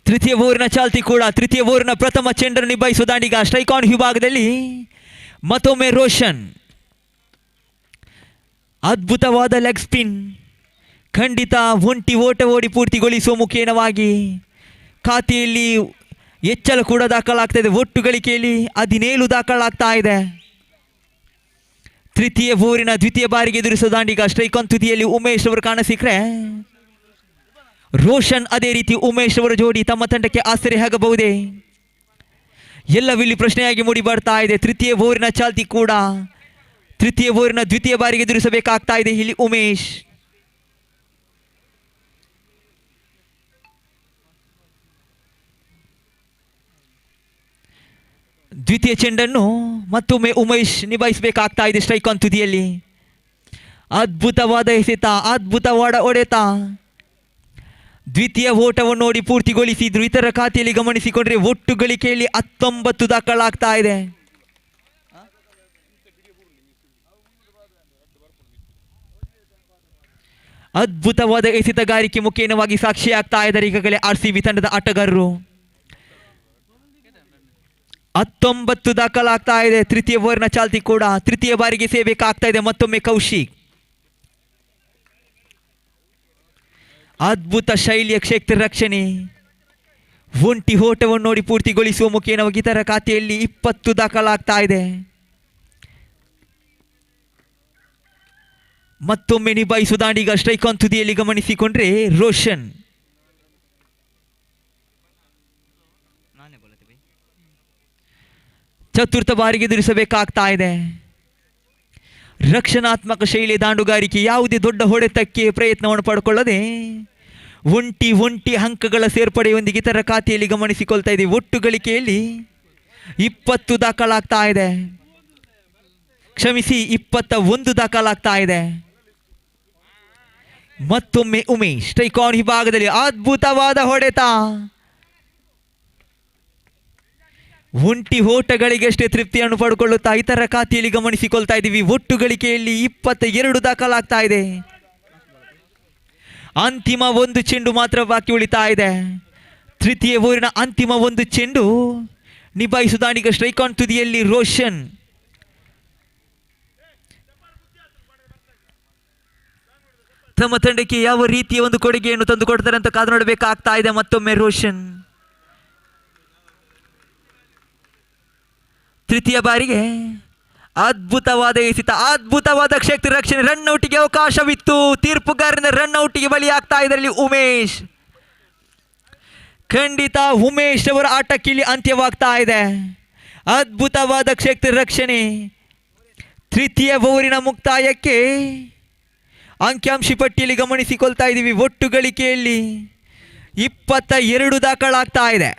ತೃತೀಯ ಓವರಿನ ಚಾಲ್ತಿ ಕೂಡ. ತೃತೀಯ ಓವರಿನ ಪ್ರಥಮ ಚೆಂಡನ್ನು ನಿಭಾಯಿಸುವ ದಾಂಡಿಗ ಸ್ಟ್ರೈಕ್ ಆನ್ ವಿಭಾಗದಲ್ಲಿ ಮತ್ತೊಮ್ಮೆ ರೋಷನ್. ಅದ್ಭುತವಾದ ಲೆಗ್ ಸ್ಪಿನ್. ಖಂಡಿತ ಒಂಟಿ ಓಟ ಓಡಿ ಪೂರ್ತಿಗೊಳಿಸುವ ಮುಖೇನವಾಗಿ ಖಾತೆಯಲ್ಲಿ ಹೆಚ್ಚಳ ಕೂಡ ದಾಖಲಾಗ್ತಾ ಇದೆ. ಒಟ್ಟು ಗಳಿಕೆಯಲ್ಲಿ 17 ದಾಖಲಾಗ್ತಾ ಇದೆ. ತೃತೀಯ ಓವರಿನ ದ್ವಿತೀಯ ಬಾರಿಗೆ ಎದುರಿಸುವ ದಾಂಡಿಗ ಸ್ಟ್ರೈಕ್ ಆನ್ ತುದಿಯಲ್ಲಿ ಉಮೇಶ್ ಅವರು ಕಾಣಸಿಕ್ರೆ ರೋಷನ್ ಅದೇ ರೀತಿ ಉಮೇಶ್ ಅವರ ಜೋಡಿ ತಮ್ಮ ತಂಡಕ್ಕೆ ಆಸರೆ ಆಗಬಹುದೇ? ಎಲ್ಲವಿಲ್ಲಿ ಪ್ರಶ್ನೆಯಾಗಿ ಮೂಡಿ ಬರ್ತಾ ಇದೆ. ತೃತೀಯ ಓವರಿನ ಚಾಲ್ತಿ ಕೂಡ. ತೃತೀಯ ಓವರಿನ ದ್ವಿತೀಯ ಬಾರಿಗೆ ಎದುರಿಸಬೇಕಾಗ್ತಾ ಇದೆ ಇಲ್ಲಿ ಉಮೇಶ್. ದ್ವಿತೀಯ ಚೆಂಡನ್ನು ಮತ್ತೊಮ್ಮೆ ಉಮೇಶ್ ನಿಭಾಯಿಸಬೇಕಾಗ್ತಾ ಇದೆ ಸ್ಟ್ರೈಕ್ ಆನ್ ತುದಿಯಲ್ಲಿ. ಅದ್ಭುತವಾದ ಎಸೆತ, ಅದ್ಭುತವಾದ ಹೊಡೆತ. ದ್ವಿತೀಯ ಓಟವನ್ನು ನೋಡಿ ಪೂರ್ತಿಗೊಳಿಸಿದ್ರು. ಇತರ ಖಾತೆಯಲ್ಲಿ ಗಮನಿಸಿಕೊಂಡ್ರೆ ಒಟ್ಟು ಗಳಿಕೆಯಲ್ಲಿ 19 ದಾಖಲಾಗ್ತಾ ಇದೆ. ಅದ್ಭುತವಾದ ಎಸೆತಗಾರಿಕೆ ಮುಖೇನವಾಗಿ ಸಾಕ್ಷಿಯಾಗ್ತಾ ಇದ್ದಾರೆ ಈಗಾಗಲೇ RCB ತಂಡದ ಆಟಗಾರರು. 19 ದಾಖಲಾಗ್ತಾ ಇದೆ. ತೃತೀಯ ಓವರ್ನ ಚಾಲ್ತಿ ಕೂಡ. ತೃತೀಯ ಬಾರಿಗೆ ಸೇಬೇಕಾಗ್ತಾ ಇದೆ ಮತ್ತೊಮ್ಮೆ ಕೌಶಿಕ್. ಅದ್ಭುತ ಶೈಲಿಯ ಕ್ಷೇತ್ರ ರಕ್ಷಣೆ. ಒಂಟಿ ಓಟವನ್ನು ನೋಡಿ ಪೂರ್ತಿಗೊಳಿಸುವ ಮುಖೇನವಾಗಿ ಇತರ ಖಾತೆಯಲ್ಲಿ 20 ದಾಖಲಾಗ್ತಾ ಇದೆ. ಮತ್ತೊಮ್ಮೆ ನಿಭಾಯಿಸುವ ದಾಂಡಿಗ ಸ್ಟ್ರೈಕ್ ಆನ್ ತುದಿಯಲ್ಲಿ ಗಮನಿಸಿಕೊಂಡ್ರೆ ರೋಷನ್. ಚತುರ್ಥ ಬಾರಿಗೆ ಎದುರಿಸಬೇಕಾಗ್ತಾ ಇದೆ. ರಕ್ಷಣಾತ್ಮಕ ಶೈಲಿಯ ದಾಂಡುಗಾರಿಕೆ. ಯಾವುದೇ ದೊಡ್ಡ ಹೊಡೆತಕ್ಕೆ ಪ್ರಯತ್ನವನ್ನು ಪಡ್ಕೊಳ್ಳದೆ ಒಂಟಿ ಅಂಕಗಳ ಸೇರ್ಪಡೆಯೊಂದಿಗೆ ಇತರ ಖಾತೆಯಲ್ಲಿ ಗಮನಿಸಿಕೊಳ್ತಾ ಇದೆ. ಒಟ್ಟು ಗಳಿಕೆಯಲ್ಲಿ 20 ದಾಖಲಾಗ್ತಾ ಇದೆ. ಕ್ಷಮಿಸಿ, 21 ದಾಖಲಾಗ್ತಾ ಇದೆ. ಮತ್ತೊಮ್ಮೆ ಉಮೇಶ್ ಸ್ಟ್ರೈಕ್ ಆನ್ ವಿಭಾಗದಲ್ಲಿ ಅದ್ಭುತವಾದ ಹೊಡೆತ. ಒಂಟಿ ಓಟಗಳಿಗೆ ಅಷ್ಟೇ ತೃಪ್ತಿಯನ್ನು ಪಡ್ಕೊಳ್ಳುತ್ತಾ ಇತರ ಖಾತೆಯಲ್ಲಿ ಗಮನಿಸಿಕೊಳ್ತಾ ಇದ್ದೀವಿ. ಒಟ್ಟು ಗಳಿಕೆಯಲ್ಲಿ 22 ದಾಖಲಾಗ್ತಾ ಇದೆ. ಅಂತಿಮ ಒಂದು ಚೆಂಡು ಮಾತ್ರ ಬಾಕಿ ಉಳಿತಾ ಇದೆ. ತೃತೀಯ ಓವರಿನ ಅಂತಿಮ ಒಂದು ಚೆಂಡು ನಿಭಾಯಿಸುವ ದಾಂಡಿಗ ಸ್ಟ್ರೈಕ್ ಆನ್ ತುದಿಯಲ್ಲಿ ರೋಷನ್. ತಮ್ಮ ತಂಡಕ್ಕೆ ಯಾವ ರೀತಿಯ ಒಂದು ಕೊಡುಗೆಯನ್ನು ತಂದು ಕೊಡ್ತಾರೆ ಅಂತ ಕಾದು ನೋಡಬೇಕಾಗ್ತಾ ಇದೆ. ಮತ್ತೊಮ್ಮೆ ರೋಷನ್ ತೃತೀಯ ಬಾರಿಗೆ ಅದ್ಭುತವಾದ ಎಸೆತ, ಅದ್ಭುತವಾದ ಕ್ಷೇತ್ರ ರಕ್ಷಣೆ, ರನ್ಔಟಿಗೆ ಅವಕಾಶವಿತ್ತು. ತೀರ್ಪುಗಾರರಿಂದ ರನ್ಔಟಿಗೆ ಬಲಿಯಾಗ್ತಾ ಇದರಲ್ಲಿ ಉಮೇಶ್. ಖಂಡಿತ ಉಮೇಶ್ ಅವರ ಆಟಕ್ಕೆ ಇಲ್ಲಿ ಅಂತ್ಯವಾಗ್ತಾ ಇದೆ. ಅದ್ಭುತವಾದ ಕ್ಷೇತ್ರ ರಕ್ಷಣೆ. ತೃತೀಯ ಓವರಿನ ಮುಕ್ತಾಯಕ್ಕೆ ಅಂಕಿಅಂಶ ಪಟ್ಟಿಯಲ್ಲಿ ಗಮನಿಸಿಕೊಳ್ತಾ ಇದ್ದೀವಿ. ಒಟ್ಟು ಗಳಿಕೆಯಲ್ಲಿ 22 ದಾಖಲಾಗ್ತಾ ಇದೆ.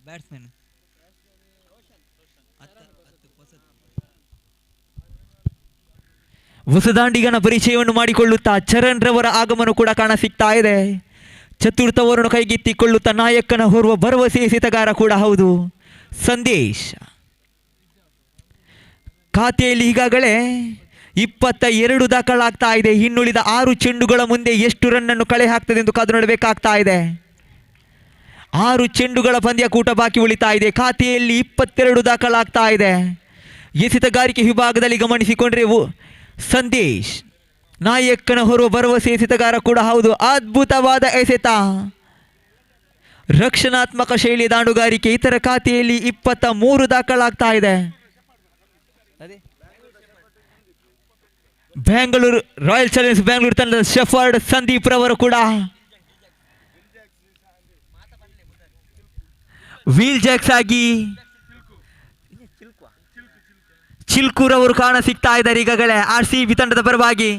ಬ್ಯಾಟ್ಸ್ಮನ್ ಹೊಸದಾಂಡಿಗನ ಪರಿಚಯವನ್ನು ಮಾಡಿಕೊಳ್ಳುತ್ತಾ ಚರಣ್ ರವರ ಆಗಮನ ಕೂಡ ಕಾಣ ಸಿಗ್ತಾ ಇದೆ. ಚತುರ್ಥ ಓವರನ್ನು ಕೈಗೆತ್ತಿಕೊಳ್ಳುತ್ತಾ ನಾಯಕನ ಹೊರುವ ಭರವಸೆ ಎಸೆತಗಾರ ಕೂಡ ಹೌದು ಸಂದೇಶ್. ಖಾತೆಯಲ್ಲಿ ಈಗಾಗಲೇ 22 ದಾಖಲಾಗ್ತಾ ಇದೆ. ಇನ್ನುಳಿದ 6 ಚೆಂಡುಗಳ ಮುಂದೆ ಎಷ್ಟು ರನ್ನನ್ನು ಕಳೆ ಹಾಕ್ತದೆ ಎಂದು ಕಾದು ನೋಡಬೇಕಾಗ್ತಾ ಇದೆ. 6 ಚೆಂಡುಗಳ ಪಂದ್ಯಕೂಟ ಬಾಕಿ ಉಳಿತಾ ಇದೆ. ಖಾತೆಯಲ್ಲಿ 22 ದಾಖಲಾಗ್ತಾ ಇದೆ. ಎಸೆತಗಾರಿಕೆ ವಿಭಾಗದಲ್ಲಿ ಗಮನಿಸಿಕೊಂಡ್ರೆ ಸಂದೇಶ್ ನಾಯಕನ ಹೊರುವ ಭರವಸೆ ಎಸೆತಗಾರ ಕೂಡ ಹೌದು. ಅದ್ಭುತವಾದ ಎಸೆತ, ರಕ್ಷಣಾತ್ಮಕ ಶೈಲಿಯ ದಾಂಡುಗಾರಿಕೆ. ಇತರ ಖಾತೆಯಲ್ಲಿ 23 ದಾಖಲಾಗ್ತಾ ಇದೆ. ಬೆಂಗಳೂರು ರಾಯಲ್ ಚಾಲೆಂಜರ್ಸ್ ಬೆಂಗಳೂರು ತಂಡದ ಶೆಫರ್ಡ್ ಸಂದೀಪ್ ರವರು ಕೂಡ ವೀಲ್ ಜಾಕ್ಸ್ ಆಗಿ ಚಿಲ್ಕೂರ್ ಅವರು ಕಾಣ ಸಿಗ್ತಾ ಇದ್ದಾರೆ ಈಗಾಗಲೇ RCB ತಂಡದ ಪರವಾಗಿ.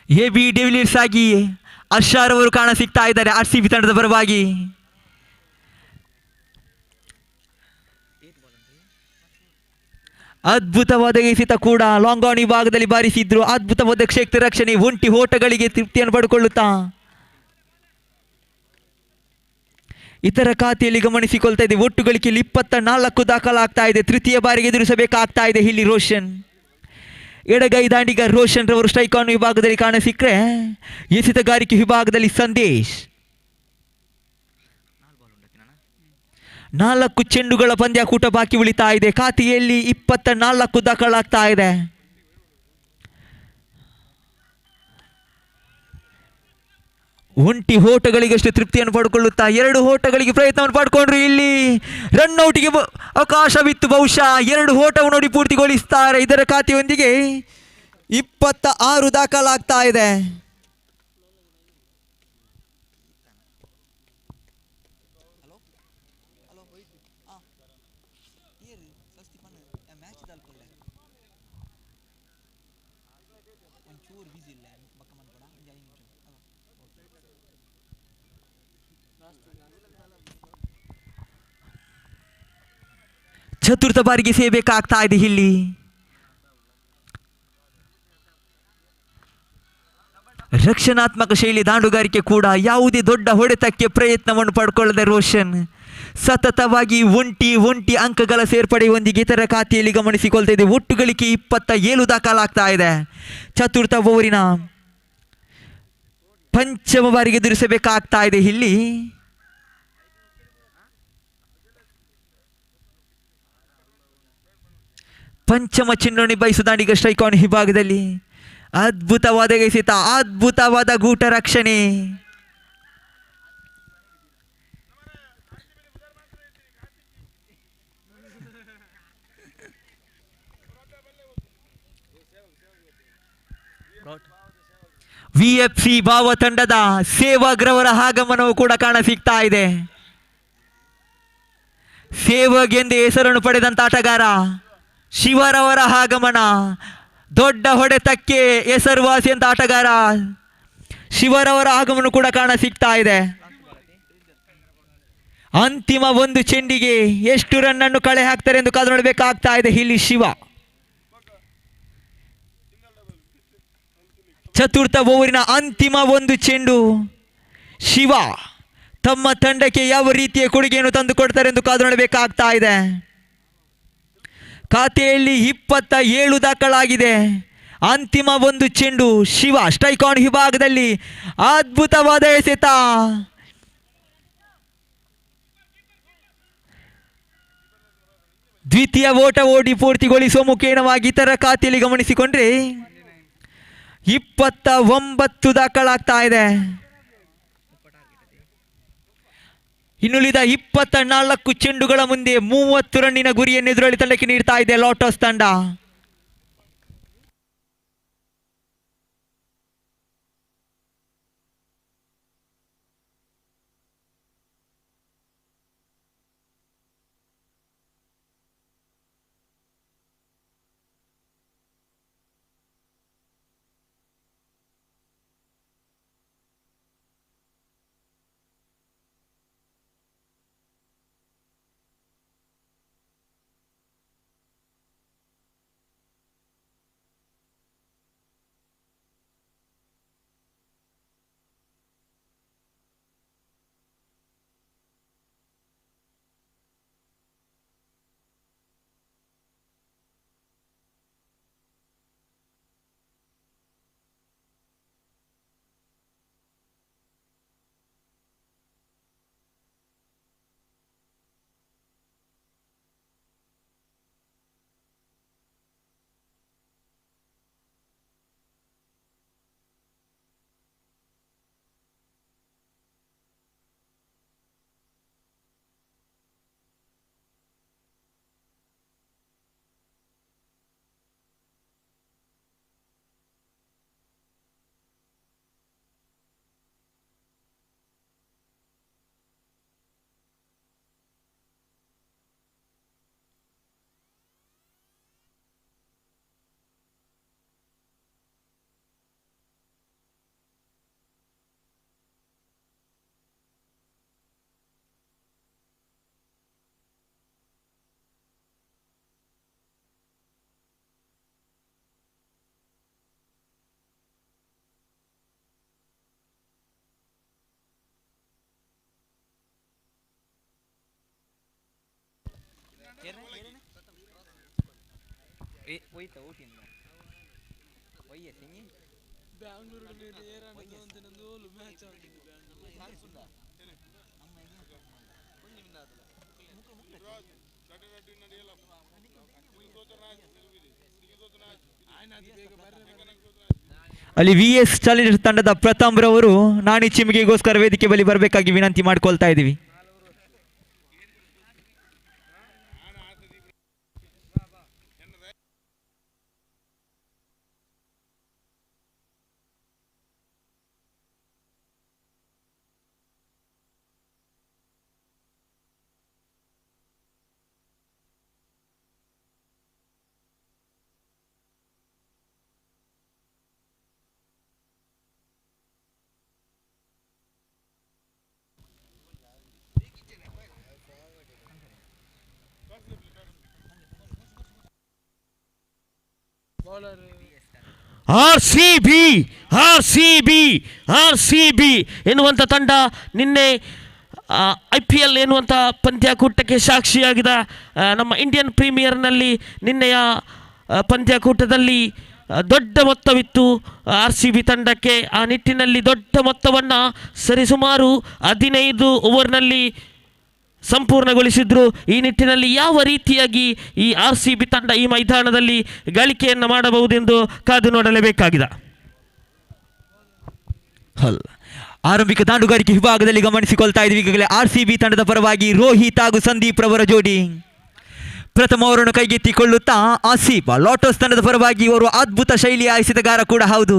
AB ಡಿವಿಲಿಯರ್ಸ್ ಆಗಿ ಅಶಾರ್ ಅವರು ಕಾಣ ಸಿಗ್ತಾ ಇದ್ದಾರೆ RCB ತಂಡದ ಪರವಾಗಿ. ಅದ್ಭುತವಾದ ಎಸೆತ ಕೂಡ ಲಾಂಗ್ ಆನ್ ವಿಭಾಗದಲ್ಲಿ ಬಾರಿಸಿದ್ರು. ಅದ್ಭುತವಾದ ಕ್ಷೇತ್ರ ರಕ್ಷಣೆ, ಒಂಟಿ ಓಟಗಳಿಗೆ ತೃಪ್ತಿಯನ್ನು ಪಡ್ಕೊಳ್ಳುತ್ತಾ ಇತರ ಖಾತೆಯಲ್ಲಿ ಗಮನಿಸಿಕೊಳ್ತಾ ಇದೆ. ಒಟ್ಟು ಗಳಿಕೆಯಲ್ಲಿ 24 ದಾಖಲಾಗ್ತಾ ಇದೆ. ತೃತೀಯ ಬಾರಿಗೆ ಎದುರಿಸಬೇಕಾಗ್ತಾ ಇದೆ ಇಲ್ಲಿ ರೋಷನ್. ಎಡಗೈ ದಾಂಡಿಗ ರೋಷನ್ ರವರು ಸ್ಟ್ರೈಕ್ ಆನ್ ವಿಭಾಗದಲ್ಲಿ ಕಾಣ ಸಿಕ್ಕರೆ, ಎಸೆತಗಾರಿಕೆ ವಿಭಾಗದಲ್ಲಿ ಸಂದೇಶ್. 4 ಚೆಂಡುಗಳ ಪಂದ್ಯಕೂಟ ಬಾಕಿ ಉಳಿತಾ ಇದೆ. ಖಾತೆಯಲ್ಲಿ 24 ದಾಖಲಾಗ್ತಾ ಇದೆ. ಒಂಟಿ ಓಟಗಳಿಗಷ್ಟು ತೃಪ್ತಿಯನ್ನು ಪಡ್ಕೊಳ್ಳುತ್ತಾ 2 ಓಟಗಳಿಗೆ ಪ್ರಯತ್ನವನ್ನು ಪಡ್ಕೊಂಡ್ರು. ಇಲ್ಲಿ ರನ್ಔಟಿಗೆ ಅವಕಾಶವಿತ್ತು. ಬಹುಶಃ 2 ಓಟವನ್ನು ನೋಡಿ ಪೂರ್ತಿಗೊಳಿಸ್ತಾರೆ. ಇದರ ಖಾತೆಯೊಂದಿಗೆ 26 ದಾಖಲಾಗ್ತಾ ಇದೆ. ಚತುರ್ಥ ಬಾರಿಗೆ ಸೇಬೇಕಾಗ್ತಾ ಇದೆ ಇಲ್ಲಿ. ರಕ್ಷಣಾತ್ಮಕ ಶೈಲಿ ದಾಂಡುಗಾರಿಕೆ ಕೂಡ ಯಾವುದೇ ದೊಡ್ಡ ಹೊಡೆತಕ್ಕೆ ಪ್ರಯತ್ನವನ್ನು ಪಡ್ಕೊಳ್ಳದೆ ರೋಷನ್ ಸತತವಾಗಿ ಒಂಟಿ ಅಂಕಗಳ ಸೇರ್ಪಡೆಯೊಂದಿಗೆ ಇತರ ಖಾತೆಯಲ್ಲಿ ಗಮನಿಸಿಕೊಳ್ತಾ ಇದೆ. ಒಟ್ಟು ಗಳಿಕೆ 27 ದಾಖಲಾಗ್ತಾ ಇದೆ. ಚತುರ್ಥ ಓವರಿನ ಪಂಚಮ ಬಾರಿಗೆ ಎದುರಿಸಬೇಕಾಗ್ತಾ ಇದೆ ಇಲ್ಲಿ. ಪಂಚಮ ಚಿನ್ನಣಿ ಬಯಸುದಾಂಡಿಗ ಸ್ಟ್ರೈಕ್ ಆನ್ ವಿಭಾಗದಲ್ಲಿ ಅದ್ಭುತವಾದ ಎಸೆತ, ಅದ್ಭುತವಾದ ಗೂಟ ರಕ್ಷಣೆ. VFC ಭಾವ ತಂಡದ ಸೇವಾಗ್ರವರ ಆಗಮನವು ಕೂಡ ಕಾಣ ಸಿಗ್ತಾ ಇದೆ. ಸೇವಗ್ ಎಂದು ಹೆಸರನ್ನು ಪಡೆದಂತ ಆಟಗಾರ ಶಿವರವರ ಆಗಮನ, ದೊಡ್ಡ ಹೊಡೆತಕ್ಕೆ ಹೆಸರುವಾಸಿ ಅಂತ ಆಟಗಾರ ಶಿವರವರ ಆಗಮನ ಕೂಡ ಕಾಣ ಸಿಗ್ತಾ ಇದೆ. ಅಂತಿಮ ಒಂದು ಚೆಂಡಿಗೆ ಎಷ್ಟು ರನ್ ಅನ್ನು ಕಳೆ ಹಾಕ್ತಾರೆ ಎಂದು ಕಾದು ನೋಡಬೇಕಾಗ್ತಾ ಇದೆ ಇಲ್ಲಿ ಶಿವ. ಚತುರ್ಥ ಓವರಿನ ಅಂತಿಮ ಒಂದು ಚೆಂಡು. ಶಿವ ತಮ್ಮ ತಂಡಕ್ಕೆ ಯಾವ ರೀತಿಯ ಕೊಡುಗೆಯನ್ನು ತಂದು ಕೊಡ್ತಾರೆ ಎಂದು ಕಾದು ನೋಡಬೇಕಾಗ್ತಾ ಇದೆ. ಖಾತೆಯಲ್ಲಿ 27 ದಾಖಲಾಗಿದೆ. ಅಂತಿಮ ಒಂದು ಚೆಂಡು. ಶಿವ ಸ್ಟ್ರೈಕ್ ಆನ್ ವಿಭಾಗದಲ್ಲಿ ಅದ್ಭುತವಾದ ಎಸೆತ. ದ್ವಿತೀಯ ಓಟ ಓಡಿ ಪೂರ್ತಿಗೊಳಿಸುವ ಮುಖೇನವಾಗಿ ಇತರ ಖಾತೆಯಲ್ಲಿ ಗಮನಿಸಿಕೊಂಡ್ರೆ 29 ದಾಖಲಾಗ್ತಾ ಇದೆ. ಇನ್ನುಳಿದ 24 ಚೆಂಡುಗಳ ಮುಂದೆ 30 ರನ್ನಿನ ಗುರಿಯನ್ನು ಎದುರಾಳಿ ತಂಡಕ್ಕೆ ನೀಡ್ತಾ ಇದೆ ಲಾಟಸ್ ತಂಡ. ಅಲ್ಲಿ VS ಚಾಲೆಂಜರ್ಸ್ ತಂಡದ ಪ್ರಥಮ್ ರವರು ನಾಣಿ ಚಿಮಿಗೆಗೋಸ್ಕರ ವೇದಿಕೆ ಬಳಿ ಬರಬೇಕಾಗಿ ವಿನಂತಿ ಮಾಡ್ಕೊಳ್ತಾ ಇದ್ದೀವಿ. ಆರ್ ಸಿ ಬಿ ಎನ್ನುವಂಥ ತಂಡ ನಿನ್ನೆ IPL ಎನ್ನುವಂಥ ಪಂದ್ಯಾಕೂಟಕ್ಕೆ ಸಾಕ್ಷಿಯಾಗಿದ ನಮ್ಮ ಇಂಡಿಯನ್ ಪ್ರೀಮಿಯರ್ನಲ್ಲಿ ನಿನ್ನೆಯ ಪಂದ್ಯಾಕೂಟದಲ್ಲಿ ದೊಡ್ಡ ಮೊತ್ತವಿತ್ತು RCB ತಂಡಕ್ಕೆ. ಆ ನಿಟ್ಟಿನಲ್ಲಿ ದೊಡ್ಡ ಮೊತ್ತವನ್ನು ಸರಿಸುಮಾರು 15 ಓವರ್ನಲ್ಲಿ ಸಂಪೂರ್ಣಗೊಳಿಸಿದ್ರು. ಈ ನಿಟ್ಟಿನಲ್ಲಿ ಯಾವ ರೀತಿಯಾಗಿ ಈ RCB ತಂಡ ಈ ಮೈದಾನದಲ್ಲಿ ಗಳಿಕೆಯನ್ನು ಮಾಡಬಹುದೆಂದು ಕಾದು ನೋಡಲೇಬೇಕಾಗಿದೆ. ಆರಂಭಿಕ ದಾಂಡುಗಾರಿಕೆ ವಿಭಾಗದಲ್ಲಿ ಗಮನಿಸಿಕೊಳ್ತಾ ಇದ್ದೀವಿ. ಈಗಾಗಲೇ RCB ತಂಡದ ಪರವಾಗಿ ರೋಹಿತ್ ಹಾಗೂ ಸಂದೀಪ್ ರವರ ಜೋಡಿ ಪ್ರಥಮ ಓವರನ್ನು ಕೈಗೆತ್ತಿಕೊಳ್ಳುತ್ತಾ ಆಸಿಫ್ ಲಾಟಸ್ ತಂಡದ ಪರವಾಗಿ ಇವರು ಅದ್ಭುತ ಶೈಲಿಯ ಎಸೆತಗಾರ ಕೂಡ ಹೌದು.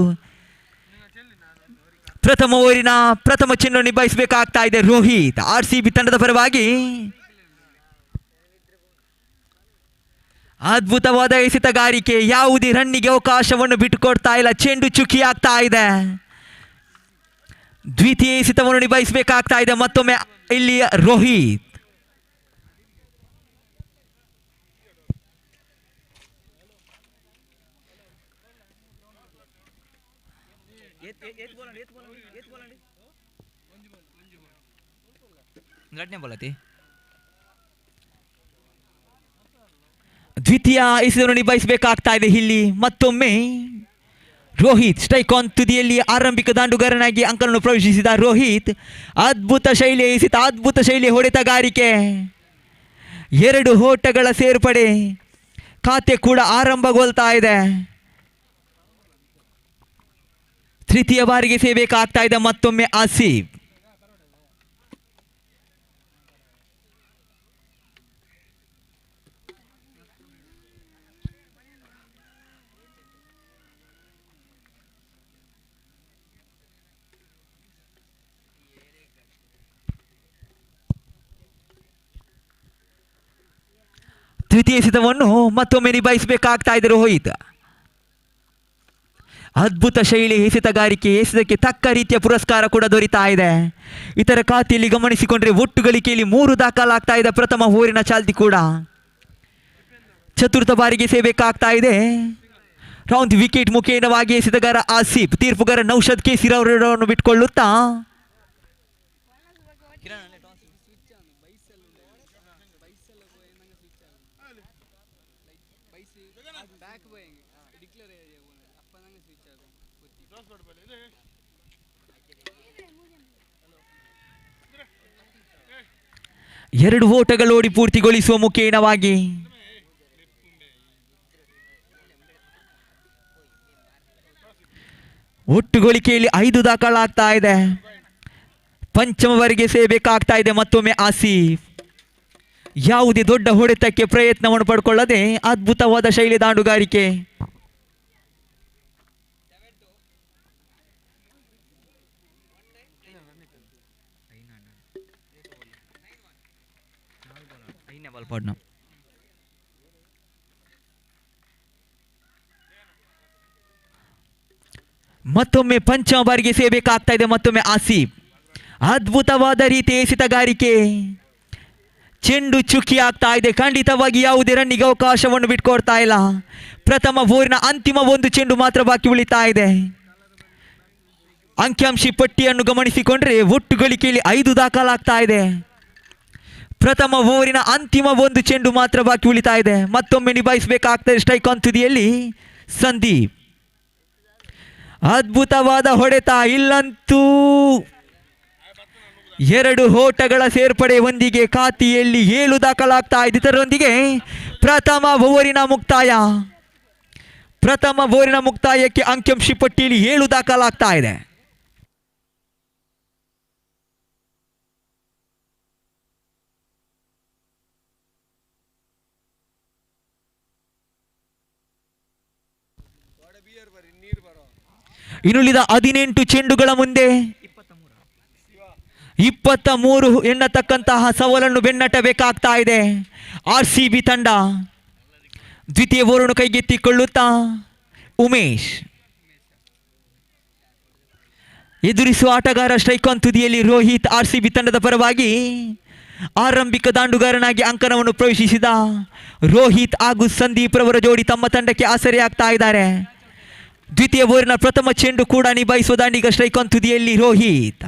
ಪ್ರಥಮ ಓವರಿನ ಪ್ರಥಮ ಚೆಂಡು ನಿಭಾಯಿಸಬೇಕಾಗ್ತಾ ಇದೆ ರೋಹಿತ್. RCB ತಂಡದ ಪರವಾಗಿ ಅದ್ಭುತವಾದ ಎಸೆತಗಾರಿಕೆ, ಯಾವುದೇ ರನ್ನಿಗೆ ಅವಕಾಶವನ್ನು ಬಿಟ್ಟುಕೊಡ್ತಾ ಇಲ್ಲ. ಚೆಂಡು ಚುಕ್ಕಿ ಆಗ್ತಾ ಇದೆ. ದ್ವಿತೀಯ ಎಸೆತವನ್ನು ನಿಭಾಯಿಸಬೇಕಾಗ್ತಾ ಇದೆ ಮತ್ತೊಮ್ಮೆ ಇಲ್ಲಿ ರೋಹಿತ್. ದ್ವಿತೀಯ ಎಸೆತವನ್ನು ನಿಭಾಯಿಸಬೇಕಾಗ್ತಾ ಇದೆ ಇಲ್ಲಿ ಮತ್ತೊಮ್ಮೆ ರೋಹಿತ್. ಸ್ಟ್ರೈಕ್ ಆನ್ ತುದಿಯಲ್ಲಿ ಆರಂಭಿಕ ದಾಂಡುಗಾರನಾಗಿ ಅಂಕನನ್ನು ಪ್ರವೇಶಿಸಿದ ರೋಹಿತ್. ಅದ್ಭುತ ಶೈಲಿಯ ಎಸೆತ, ಅದ್ಭುತ ಶೈಲಿಯ ಹೊಡೆತಗಾರಿಕೆ, 2 ಓಟಗಳ ಸೇರ್ಪಡೆ, ಖಾತೆ ಕೂಡ ಆರಂಭಗೊಳ್ತಾ ಇದೆ. ತೃತೀಯ ಬಾರಿಗೆ ಸೇಬೇಕಾಗ್ತಾ ಇದೆ ಮತ್ತೊಮ್ಮೆ ಆಸಿಫ್. ತೃತೀಯ ಎಸೆತವನ್ನು ಮತ್ತೊಮ್ಮೆ ನಿಭಾಯಿಸಬೇಕಾಗ್ತಾ ಇದೆ ರೋಹಿತ್. ಅದ್ಭುತ ಶೈಲಿ ಎಸೆತಗಾರಿಕೆ, ಎಸೆತಕ್ಕೆ ತಕ್ಕ ರೀತಿಯ ಪುರಸ್ಕಾರ ಕೂಡ ದೊರೀತಾ ಇದೆ. ಇತರ ಖಾತೆಯಲ್ಲಿ ಗಮನಿಸಿಕೊಂಡ್ರೆ ಒಟ್ಟು ಗಳಿಕೆಯಲ್ಲಿ 3 ದಾಖಲಾಗ್ತಾ ಇದೆ. ಪ್ರಥಮ ಓವರಿನ ಚಾಲ್ತಿ ಕೂಡ ಚತುರ್ಥ ಬಾರಿಗೆ ಸೇಬೇಕಾಗ್ತಾ ಇದೆ. ರೌಂಡ್ ವಿಕೆಟ್ ಮುಖೇನವಾಗಿ ಎಸೆತಗಾರ ಆಸಿಫ್, ತೀರ್ಪುಗಾರ ನೌಷದ್ ಕೇಸಿರ್ ಅವರನ್ನು ಬಿಟ್ಕೊಳ್ಳುತ್ತಾ ಎರಡು ಓಟಗಳು ಓಡಿ ಪೂರ್ತಿಗೊಳಿಸುವ ಮುಖೇನವಾಗಿ ಒಟ್ಟು ಗಳಿಕೆಯಲ್ಲಿ 5 ದಾಖಲಾಗ್ತಾ ಇದೆ. ಪಂಚಮವರೆಗೆ ಸೇಬೇಕಾಗ್ತಾ ಇದೆ ಮತ್ತೊಮ್ಮೆ ಆಸಿಫ್. ಯಾವುದೇ ದೊಡ್ಡ ಹೊಡೆತಕ್ಕೆ ಪ್ರಯತ್ನವನ್ನು ಪಡ್ಕೊಳ್ಳದೆ ಅದ್ಭುತವಾದ ಶೈಲಿ ದಾಂಡುಗಾರಿಕೆ. ಮತ್ತೊಮ್ಮೆ ಪಂಚಮ ಬಾರಿಗೆ ಸೇಬೇಕಾಗ್ತಾ ಇದೆ ಮತ್ತೊಮ್ಮೆ ಆಸಿಫ್. ಅದ್ಭುತವಾದ ರೀತಿ ಎಸೆತಗಾರಿಕೆ, ಚೆಂಡು ಚುಕ್ಕಿ ಆಗ್ತಾ ಇದೆ. ಖಂಡಿತವಾಗಿ ಯಾವುದೇ ರನ್ನಿಗೆ ಅವಕಾಶವನ್ನು ಬಿಟ್ಕೊಡ್ತಾ ಇಲ್ಲ. ಪ್ರಥಮ ಓವರಿನ ಅಂತಿಮ 1 ಚೆಂಡು ಮಾತ್ರ ಬಾಕಿ ಉಳಿತಾ ಇದೆ. ಅಂಕಿಅಂಶಿ ಪಟ್ಟಿಯನ್ನು ಗಮನಿಸಿಕೊಂಡ್ರೆ ಒಟ್ಟು ಗಳಿಕೆಯಲ್ಲಿ 5 ದಾಖಲಾಗ್ತಾ ಇದೆ. ಪ್ರಥಮ ಓವರಿನ ಅಂತಿಮ 1 ಚೆಂಡು ಮಾತ್ರ ಬಾಕಿ ಉಳಿತಾ ಇದೆ. ಮತ್ತೊಮ್ಮೆ ನಿಭಾಯಿಸಬೇಕಾಗ್ತದೆ ಸ್ಟ್ರೈಕ್ ಆನ್ ತುದಿಯಲ್ಲಿ ಸಂದೀಪ್. ಅದ್ಭುತವಾದ ಹೊಡೆತ, ಇಲ್ಲಂತೂ 2 ಓಟಗಳ ಸೇರ್ಪಡೆ ಒಂದಿಗೆ ಖಾತೆಯಲ್ಲಿ 7 ದಾಖಲಾಗ್ತಾ ಇದೆ. ಇದರೊಂದಿಗೆ ಪ್ರಥಮ ಓವರಿನ ಮುಕ್ತಾಯಕ್ಕೆ ಅಂಕಿಅಂಶಿ ಪಟ್ಟಿಯಲ್ಲಿ 7 ದಾಖಲಾಗ್ತಾ ಇದೆ. ಇನ್ನುಳಿದ 18 ಚೆಂಡುಗಳ ಮುಂದೆ 23 ಎನ್ನತಕ್ಕಂತಹ ಸವಾಲನ್ನು ಬೆನ್ನಟ್ಟಬೇಕಾಗ್ತಾ ಇದೆ RCB ತಂಡ. ದ್ವಿತೀಯ ಓವರನ್ನು ಕೈಗೆತ್ತಿಕೊಳ್ಳುತ್ತಾ ಉಮೇಶ್ ಎದುರಿಸುವ ಆಟಗಾರ. ಸ್ಟ್ರೈಕ್ ಆನ್ ತುದಿಯಲ್ಲಿ ರೋಹಿತ್. RCB ತಂಡದ ಪರವಾಗಿ ಆರಂಭಿಕ ದಾಂಡುಗಾರನಾಗಿ ಅಂಕಣವನ್ನು ಪ್ರವೇಶಿಸಿದ ರೋಹಿತ್ ಹಾಗೂ ಸಂದೀಪ್ ರವರ ಜೋಡಿ ತಮ್ಮ ತಂಡಕ್ಕೆ ಆಸರೆಯಾಗ್ತಾ ಇದ್ದಾರೆ. ದ್ವಿತೀಯ ಓವರಿನ ಪ್ರಥಮ ಚೆಂಡು ಕೂಡ ನಿಭಾಯಿಸುವ ದಾಂಡಿಗ ಸ್ಟ್ರೈಕ್ ಆನ್ ತುದಿಯಲ್ಲಿ ರೋಹಿತ್.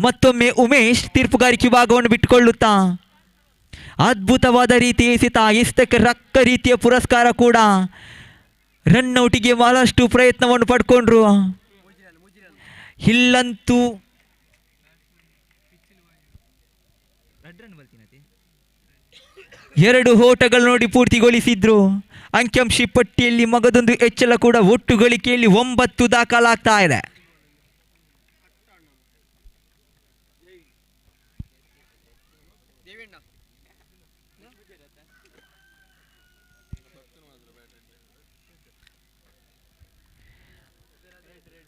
ಮತ್ತೊಮ್ಮೆ ಉಮೇಶ್ ತೀರ್ಪುಗಾರಿಕೆ ವಿಭಾಗವನ್ನು ಬಿಟ್ಟುಕೊಳ್ಳುತ್ತಾ ಅದ್ಭುತವಾದ ರೀತಿ ಎಸೆತಕ್ಕೆ ರಕ್ಕ ರೀತಿಯ ಪುರಸ್ಕಾರ ಕೂಡ. ರನ್ಔಟಿಗೆ ಬಹಳಷ್ಟು ಪ್ರಯತ್ನವನ್ನು ಪಡ್ಕೊಂಡ್ರು. ಇಲ್ಲಂತೂ ಎರಡು ಓಟಗಳು ನೋಡಿ ಪೂರ್ತಿಗೊಳಿಸಿದ್ರು. ಅಂಕಿಅಂಶಿ ಪಟ್ಟಿಯಲ್ಲಿ ಮಗದೊಂದು ಹೆಚ್ಚಳ ಕೂಡ. ಒಟ್ಟು ಗಳಿಕೆಯಲ್ಲಿ 9 ದಾಖಲಾಗ್ತಾ ಇದೆ.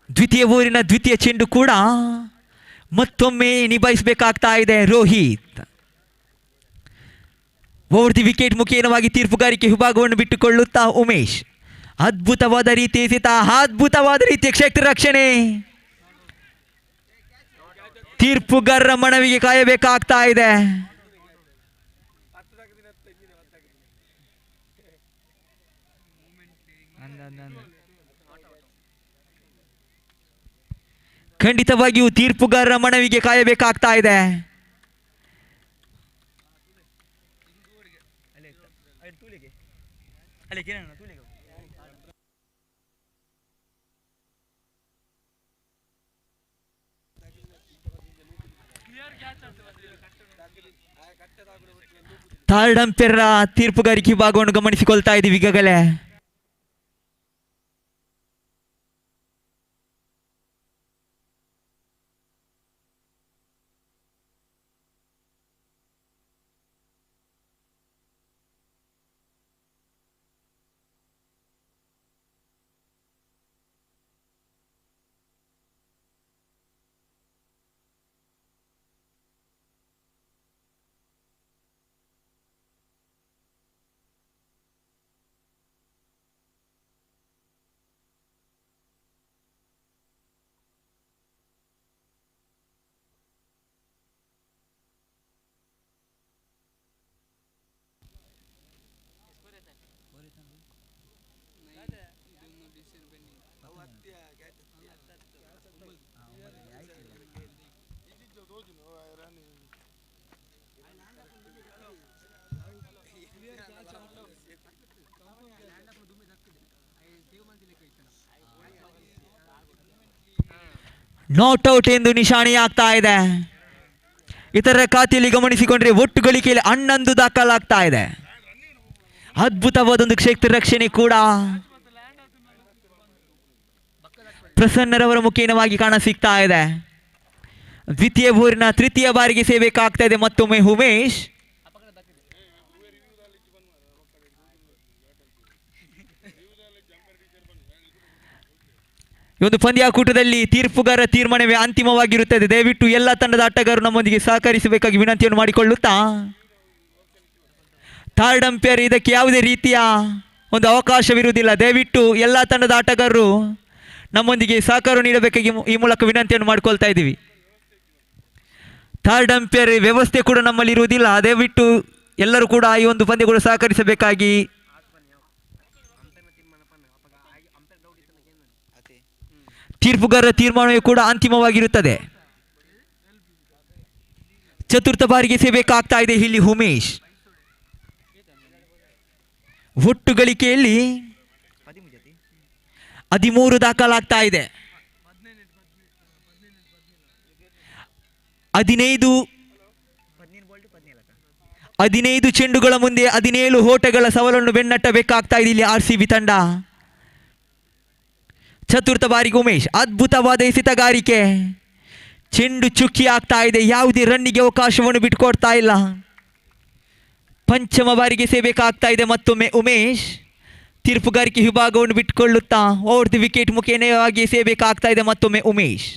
ದ್ವಿತೀಯ ಓವರಿನ ದ್ವಿತೀಯ ಚೆಂಡು ಕೂಡ ಮತ್ತೊಮ್ಮೆ ನಿಭಾಯಿಸಬೇಕಾಗ್ತಾ ಇದೆ ರೋಹಿತ್. ಓವರ್ ದಿ ವಿಕೆಟ್ ಮುಖೇನವಾಗಿ ತೀರ್ಪುಗಾರಿಕೆ ವಿಭಾಗವನ್ನು ಬಿಟ್ಟುಕೊಳ್ಳುತ್ತಾ ಉಮೇಶ್. ಅದ್ಭುತವಾದ ರೀತಿ ಎಸೆತ, ಅದ್ಭುತವಾದ ರೀತಿಯ ಕ್ಷೇತ್ರ ರಕ್ಷಣೆ. ತೀರ್ಪುಗಾರರ ಮನವಿಗೆ ಕಾಯಬೇಕಾಗ್ತಾ ಇದೆ. ಖಂಡಿತವಾಗಿಯೂ ತೀರ್ಪುಗಾರರ ಮನವಿಗೆ ಕಾಯಬೇಕಾಗ್ತಾ ಇದೆ. ಥರ್ಡ್ ಅಂಪೈರ್ ತೀರ್ಪುಗಾರಿಕೆ ಭಾಗವನ್ನು ಗಮನಿಸಿಕೊಳ್ತಾ ಇದ್ದೀವಿ ಈಗಾಗಲೇ. ನಾಟ್ ಔಟ್ ಎಂದು ನಿಶಾನೆಯಾಗ್ತಾ ಇದೆ. ಇತರ ಖಾತೆಯಲ್ಲಿ ಗಮನಿಸಿಕೊಂಡ್ರೆ ಒಟ್ಟು ಗಳಿಕೆಯಲ್ಲಿ 11 ದಾಖಲಾಗ್ತಾ ಇದೆ. ಅದ್ಭುತವಾದೊಂದು ಕ್ಷೇತ್ರ ರಕ್ಷಣೆ ಕೂಡ ಪ್ರಸನ್ನರವರ ಮುಖೇನವಾಗಿ ಕಾಣ ಸಿಗ್ತಾ ಇದೆ. ದ್ವಿತೀಯ ಓವರಿನ ತೃತೀಯ ಬಾರಿಗೆ ಸೇವೆಕಾಗ್ತಾ ಇದೆ ಮತ್ತೊಮ್ಮೆ ಉಮೇಶ್. ಈ ಒಂದು ಪಂದ್ಯಾಕೂಟದಲ್ಲಿ ತೀರ್ಪುಗಾರ ತೀರ್ಮಾನವೇ ಅಂತಿಮವಾಗಿರುತ್ತದೆ. ದಯವಿಟ್ಟು ಎಲ್ಲ ತಂಡದ ಆಟಗಾರರು ನಮ್ಮೊಂದಿಗೆ ಸಹಕರಿಸಬೇಕಾಗಿ ವಿನಂತಿಯನ್ನು ಮಾಡಿಕೊಳ್ಳುತ್ತಾ, ಥರ್ಡ್ ಅಂಪೈರ್ ಇದಕ್ಕೆ ಯಾವುದೇ ರೀತಿಯ ಒಂದು ಅವಕಾಶವಿರುವುದಿಲ್ಲ. ದಯವಿಟ್ಟು ಎಲ್ಲ ತಂಡದ ಆಟಗಾರರು ನಮ್ಮೊಂದಿಗೆ ಸಹಕಾರ ನೀಡಬೇಕಾಗಿ ಈ ಮೂಲಕ ವಿನಂತಿಯನ್ನು ಮಾಡಿಕೊಳ್ತಾ ಇದ್ದೀವಿ. ಥರ್ಡ್ ಅಂಪೈರ್ ವ್ಯವಸ್ಥೆ ಕೂಡ ನಮ್ಮಲ್ಲಿ ಇರುವುದಿಲ್ಲ. ದಯವಿಟ್ಟು ಎಲ್ಲರೂ ಕೂಡ ಈ ಒಂದು ಪಂದ್ಯಗಳು ಸಹಕರಿಸಬೇಕಾಗಿ ತೀರ್ಪುಗಾರರ ತೀರ್ಮಾನವೂ ಕೂಡ ಅಂತಿಮವಾಗಿರುತ್ತದೆ. ಚತುರ್ಥ ಬಾರಿಗೆ ಸೇವೆಕಾಗ್ತಾ ಇದೆ ಇಲ್ಲಿ ಉಮೇಶ್. ಒಟ್ಟು ಗಳಿಕೆಯಲ್ಲಿ 13 ದಾಖಲಾಗ್ತಾ ಇದೆ. 15 ಚೆಂಡುಗಳ ಮುಂದೆ 17 ಓಟಗಳ ಸವಾಲನ್ನು ಬೆನ್ನಟ್ಟಬೇಕಾಗ್ತಾ ಇದೆ ಇಲ್ಲಿ RCB ತಂಡ. ಚತುರ್ಥ ಬಾರಿಗೆ ಉಮೇಶ್ ಅದ್ಭುತವಾದ ಎಸೆತಗಾರಿಕೆ. ಚೆಂಡು ಚುಕ್ಕಿ ಆಗ್ತಾ ಇದೆ. ಯಾವುದೇ ರನ್ನಿಗೆ ಅವಕಾಶವನ್ನು ಬಿಟ್ಟುಕೊಡ್ತಾ ಇಲ್ಲ. ಪಂಚಮ ಬಾರಿಗೆ ಸೇವೆಕಾಗ್ತಾ ಇದೆ ಮತ್ತೊಮ್ಮೆ ಉಮೇಶ್. ತೀರ್ಪುಗಾರಿಕೆ ವಿಭಾಗವನ್ನು ಬಿಟ್ಟುಕೊಳ್ಳುತ್ತಾ ಓವರ್ ದಿ ವಿಕೆಟ್ ಮುಖೇನವಾಗಿ ಸೇವೆಕಾಗ್ತಾ ಇದೆ ಮತ್ತೊಮ್ಮೆ ಉಮೇಶ್.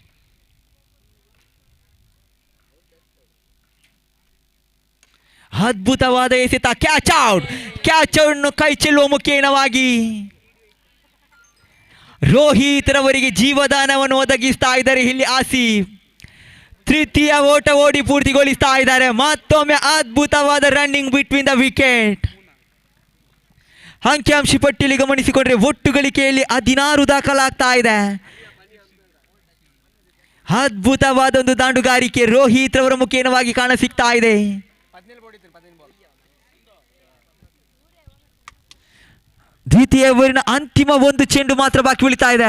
ಅದ್ಭುತವಾದ ಎಸೆತ, ಕ್ಯಾಚ್ ಔಟ್. ಕ್ಯಾಚ್ ಔಟ್ ಕೈ ಚೆಲ್ಲುವ ಮುಖೇನವಾಗಿ ರೋಹಿತ್ ರವರಿಗೆ ಜೀವದಾನವನ್ನು ಒದಗಿಸ್ತಾ ಇದ್ದಾರೆ ಇಲ್ಲಿ ಆಸಿಫ್. ತೃತೀಯ ಓಟ ಓಡಿ ಪೂರ್ತಿಗೊಳಿಸ್ತಾ ಇದ್ದಾರೆ. ಮತ್ತೊಮ್ಮೆ ಅದ್ಭುತವಾದ ರನ್ನಿಂಗ್ ಬಿಟ್ವೀನ್ ದ ವಿಕೆಟ್. ಅಂಕಿಅಂಶ ಪಟ್ಟಿಯಲ್ಲಿ ಗಮನಿಸಿಕೊಂಡ್ರೆ ಒಟ್ಟು ಗಳಿಕೆಯಲ್ಲಿ 16 ದಾಖಲಾಗ್ತಾ ಇದೆ. ಅದ್ಭುತವಾದ ಒಂದು ದಾಂಡುಗಾರಿಕೆ ರೋಹಿತ್ ರವರ ಮುಖೇನವಾಗಿ ಕಾಣ ಸಿಗ್ತಾ ಇದೆ. ದ್ವಿತೀಯ ಓವರಿನ ಅಂತಿಮ ಒಂದು ಚೆಂಡು ಮಾತ್ರ ಬಾಕಿ ಉಳಿತಾ ಇದೆ.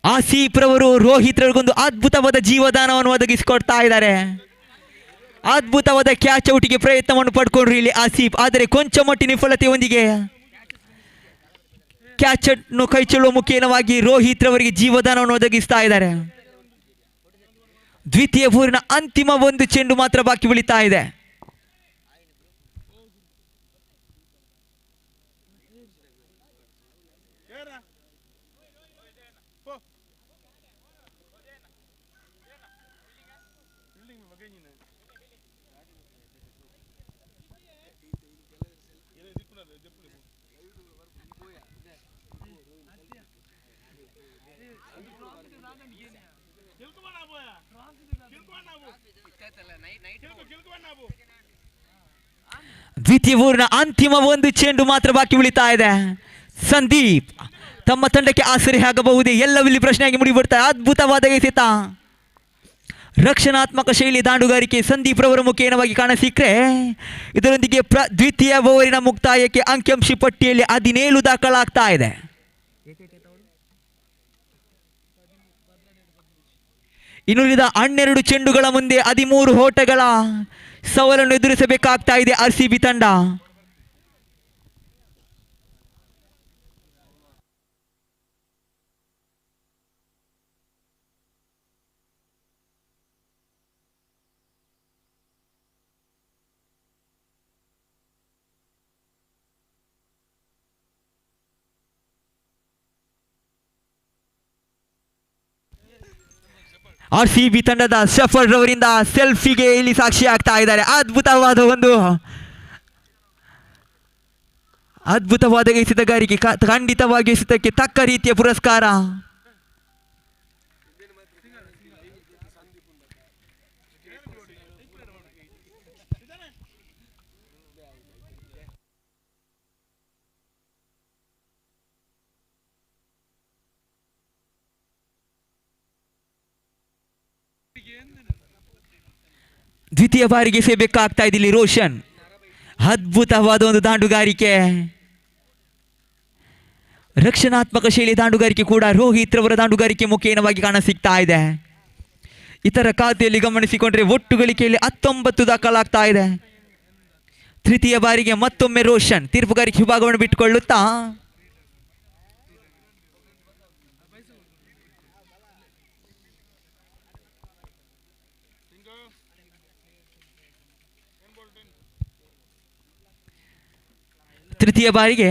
ಆಸೀಫ್ ರವರು ರೋಹಿತ್ ರವರಿಗೊಂದು ಅದ್ಭುತವಾದ ಜೀವದಾನವನ್ನು ಒದಗಿಸಿಕೊಡ್ತಾ ಇದ್ದಾರೆ. ಅದ್ಭುತವಾದ ಕ್ಯಾಚ್ ಔಟಿಗೆ ಪ್ರಯತ್ನವನ್ನು ಪಡ್ಕೊಂಡ್ರು ಇಲ್ಲಿ ಆಸೀಫ್. ಆದರೆ ಕೊಂಚ ಮಟ್ಟಿನ ವಿಫಲತೆಯೊಂದಿಗೆ ಕ್ಯಾಚ್ ಅನ್ನು ಕೈ ಚೆಲ್ಲುವ ಮುಖೇನವಾಗಿ ರೋಹಿತ್ ರವರಿಗೆ ಜೀವದಾನವನ್ನು ಒದಗಿಸ್ತಾ ಇದ್ದಾರೆ. ದ್ವಿತೀಯ ಓವರಿನ ಅಂತಿಮ ಒಂದು ಚೆಂಡು ಮಾತ್ರ ಬಾಕಿ ಉಳಿತಾ ಇದೆ. ದ್ವಿತೀಯ ಓವರ್ನ ಅಂತಿಮ ಒಂದು ಚೆಂಡು ಮಾತ್ರ ಬಾಕಿ ಉಳಿತಾ ಇದೆ. ಸಂದೀಪ್ ತಮ್ಮ ತಂಡಕ್ಕೆ ಆಸರೆ ಆಗಬಹುದೇ ಎಲ್ಲವಿಲ್ಲಿ ಪ್ರಶ್ನೆಯಾಗಿ ಮುಡಿಬಿಡ್ತಾ ಅದ್ಭುತವಾದ ಎಸೆತ. ರಕ್ಷಣಾತ್ಮಕ ಶೈಲಿ ದಾಂಡುಗಾರಿಕೆ ಸಂದೀಪ್ ರವರ ಮುಖೇನವಾಗಿ ಕಾಣಸಿಕ್ರೆ ಇದರೊಂದಿಗೆ ದ್ವಿತೀಯ ಓವರಿನ ಮುಕ್ತಾಯಕ್ಕೆ ಅಂಕಿಅಂಶ ಪಟ್ಟಿಯಲ್ಲಿ 17 ದಾಖಲಾಗ್ತಾ ಇದೆ. ಇನ್ನುಳಿದ 12 ಚೆಂಡುಗಳ ಮುಂದೆ 13 ಓಟಗಳ ಸವಾಲನ್ನು ಎದುರಿಸಬೇಕಾಗ್ತಾ ಇದೆ RCB ತಂಡ. RCB ತಂಡದ ಶಫರ್ ರವರಿಂದ ಸೆಲ್ಫಿಗೆ ಇಲ್ಲಿ ಸಾಕ್ಷಿ ಆಗ್ತಾ ಇದ್ದಾರೆ. ಅದ್ಭುತವಾದ ಎಸೆತಗಾರಿಕೆ, ಖಂಡಿತವಾಗಿ ಎಸೆತಕ್ಕೆ ತಕ್ಕ ರೀತಿಯ ಪುರಸ್ಕಾರ. ದ್ವಿತೀಯ ಬಾರಿಗೆ ಸೇಬೇಕಾಗ್ತಾ ಇದೆ ಇಲ್ಲಿ ರೋಷನ್. ಅದ್ಭುತವಾದ ಒಂದು ದಾಂಡುಗಾರಿಕೆ, ರಕ್ಷಣಾತ್ಮಕ ಶೈಲಿ ದಾಂಡುಗಾರಿಕೆ ಕೂಡ ರೋಹಿತ್ ರವರ ದಾಂಡುಗಾರಿಕೆ ಮುಖೇನವಾಗಿ ಕಾಣಸಿಗ್ತಾ ಇದೆ. ಇತರ ಖಾತೆಯಲ್ಲಿ ಗಮನಿಸಿಕೊಂಡ್ರೆ ಒಟ್ಟು ಗಳಿಕೆಯಲ್ಲಿ 19 ದಾಖಲಾಗ್ತಾ ಇದೆ. ತೃತೀಯ ಬಾರಿಗೆ ಮತ್ತೊಮ್ಮೆ ರೋಷನ್ ತೀರ್ಪುಗಾರಿಕೆ ವಿಭಾಗವನ್ನು ಬಿಟ್ಟುಕೊಳ್ಳುತ್ತಾ ತೃತೀಯ ಬಾರಿಗೆ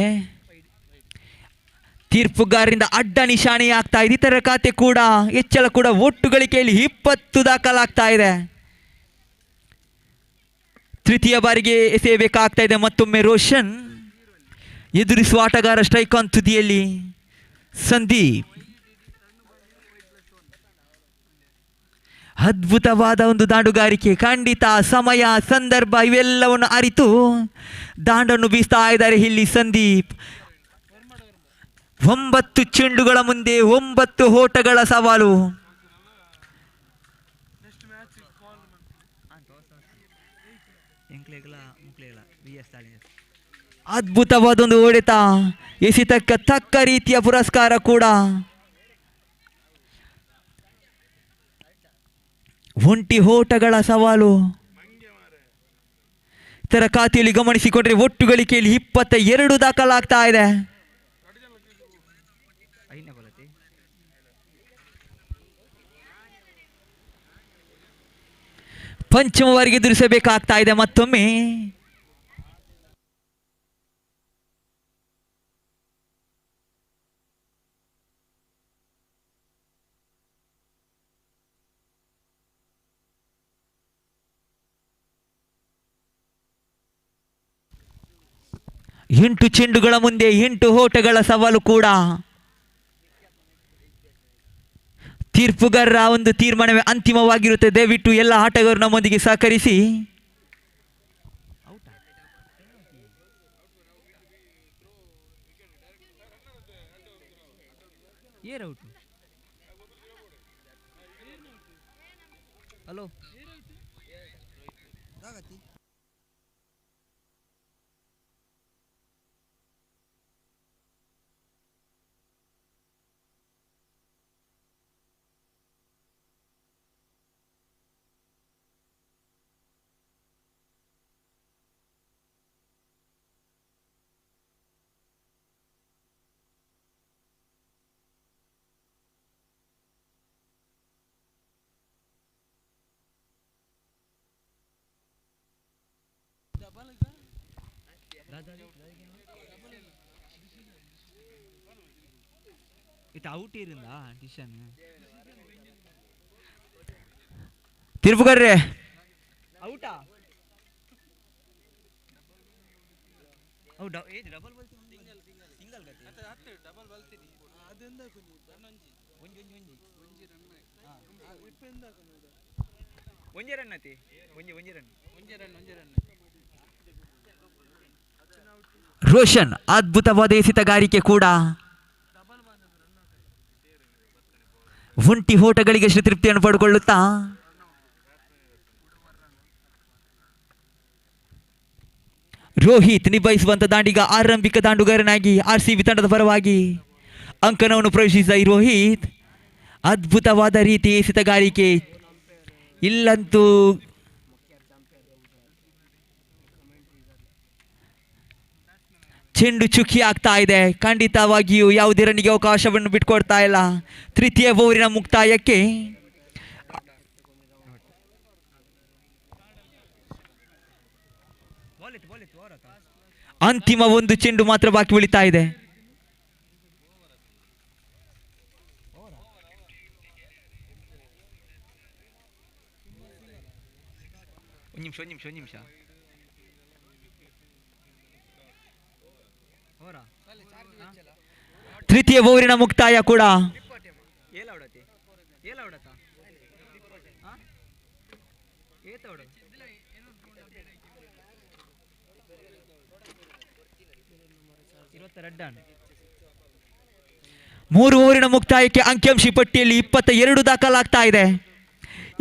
ತೀರ್ಪುಗಾರರಿಂದ ಅಡ್ಡ ನಿಶಾನೆ ಆಗ್ತಾ ಇದೆ. ಇತರ ಖಾತೆ ಕೂಡ ಹೆಚ್ಚಳ ಕೂಡ ಒಟ್ಟು ಗಳಿಕೆಯಲ್ಲಿ 20 ದಾಖಲಾಗ್ತಾ ಇದೆ. ತೃತೀಯ ಬಾರಿಗೆ ಎಸೆಯಬೇಕಾಗ್ತಾ ಇದೆ ಮತ್ತೊಮ್ಮೆ ರೋಷನ್. ಎದುರಿಸುವ ಆಟಗಾರ ಸ್ಟ್ರೈಕ್ ಆನ್ ತುದಿಯಲ್ಲಿ ಸಂದೀಪ್. ಅದ್ಭುತವಾದ ಒಂದು ದಾಂಡುಗಾರಿಕೆ, ಖಂಡಿತ ಸಮಯ ಸಂದರ್ಭ ಇವೆಲ್ಲವನ್ನು ಅರಿತು ದಾಂಡನ್ನು ಬೀಸ್ತಾ ಇದ್ದಾರೆ ಇಲ್ಲಿ ಸಂದೀಪ್. 9 ಚೆಂಡುಗಳ ಮುಂದೆ 9 ಓಟಗಳ ಸವಾಲು. ಅದ್ಭುತವಾದೊಂದು ಹೊಡೆತ, ಎಸೆತಕ್ಕ ತಕ್ಕ ರೀತಿಯ ಪುರಸ್ಕಾರ ಕೂಡ. ಒಂಟಿ ಓಟಗಳ ಸವಾಲು. ಇತರ ಖಾತೆಯಲ್ಲಿ ಗಮನಿಸಿಕೊಂಡ್ರೆ ಒಟ್ಟು ಗಳಿಕೆಯಲ್ಲಿ 22 ದಾಖಲಾಗ್ತಾ ಇದೆ. ಪಂಚಮ ಬಾರಿಗೆ ಎದುರಿಸಬೇಕಾಗ್ತಾ ಇದೆ ಮತ್ತೊಮ್ಮೆ. ಎಂಟು ಚೆಂಡುಗಳ ಮುಂದೆ 8 ಓಟಗಳ ಸವಾಲು ಕೂಡ. ತೀರ್ಪುಗಾರರ ಒಂದು ತೀರ್ಮಾನವೇ ಅಂತಿಮವಾಗಿರುತ್ತೆ. ದಯವಿಟ್ಟು ಎಲ್ಲ ಆಟಗಾರರು ನಮ್ಮೊಂದಿಗೆ ಸಹಕರಿಸಿ. ಹಲೋ, ತೀರ್ಪುಗಾರ್ರೆ ಔಟಾ? ರೋಷನ್ ಅದ್ಭುತವಾದ ಎಸೆತಗಾರಿಕೆ ಕೂಡ. ಒಂಟಿ ಓಟಗಳಿಗೆ ತೃಪ್ತಿಯನ್ನು ಪಡೆದುಕೊಳ್ಳುತ್ತಾ ರೋಹಿತ್ ನಿಭಾಯಿಸುವಂತ ದಾಂಡಿಗ ಆರಂಭಿಕ ದಾಂಡುಗಾರನಾಗಿ RCB ತಂಡದ ಪರವಾಗಿ ಅಂಕಣವನ್ನು ಪ್ರವೇಶಿಸಿದ ಈ ರೋಹಿತ್ ಅದ್ಭುತವಾದ ರೀತಿ ಎಸೆತಗಾರಿಕೆ. ಇಲ್ಲಂತೂ ಚೆಂಡು ಚುಕ್ಕಿ ಆಗ್ತಾ ಇದೆ. ಖಂಡಿತವಾಗಿಯೂ ಯಾವುದೇ ರನ್ನಿಗೆ ಅವಕಾಶವನ್ನು ಬಿಟ್ಕೊಡ್ತಾ ಇಲ್ಲ. ತೃತೀಯ ಓವರಿನ ಮುಕ್ತಾಯಕ್ಕೆ ಅಂತಿಮ ಒಂದು ಚೆಂಡು ಮಾತ್ರ ಬಾಕಿ ಉಳಿತಾ ಇದೆ. ನಿಮಿಷ ತೃತೀಯ ಓವರಿನ ಮುಕ್ತಾಯ ಕೂಡ. ಮೂರು ಓವರಿನ ಮುಕ್ತಾಯಕ್ಕೆ ಅಂಕಿಅಂಶ ಪಟ್ಟಿಯಲ್ಲಿ 22 ದಾಖಲಾಗ್ತಾ ಇದೆ.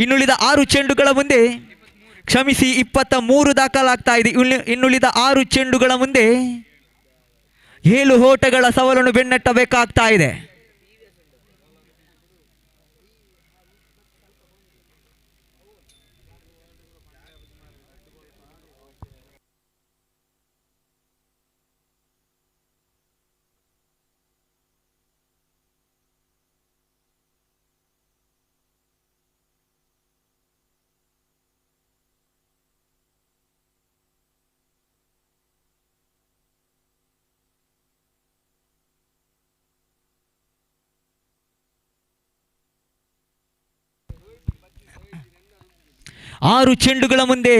ಇನ್ನುಳಿದ 6 ಚೆಂಡುಗಳ ಮುಂದೆ, ಕ್ಷಮಿಸಿ 23 ದಾಖಲಾಗ್ತಾ ಇದೆ. ಇನ್ನುಳಿದ 6 ಚೆಂಡುಗಳ ಮುಂದೆ 7 ಓಟಗಳ ಸವಾಲನ್ನು ಬೆನ್ನಟ್ಟಬೇಕಾಗ್ತಾ ಇದೆ. ಆರು ಚೆಂಡುಗಳ ಮುಂದೆ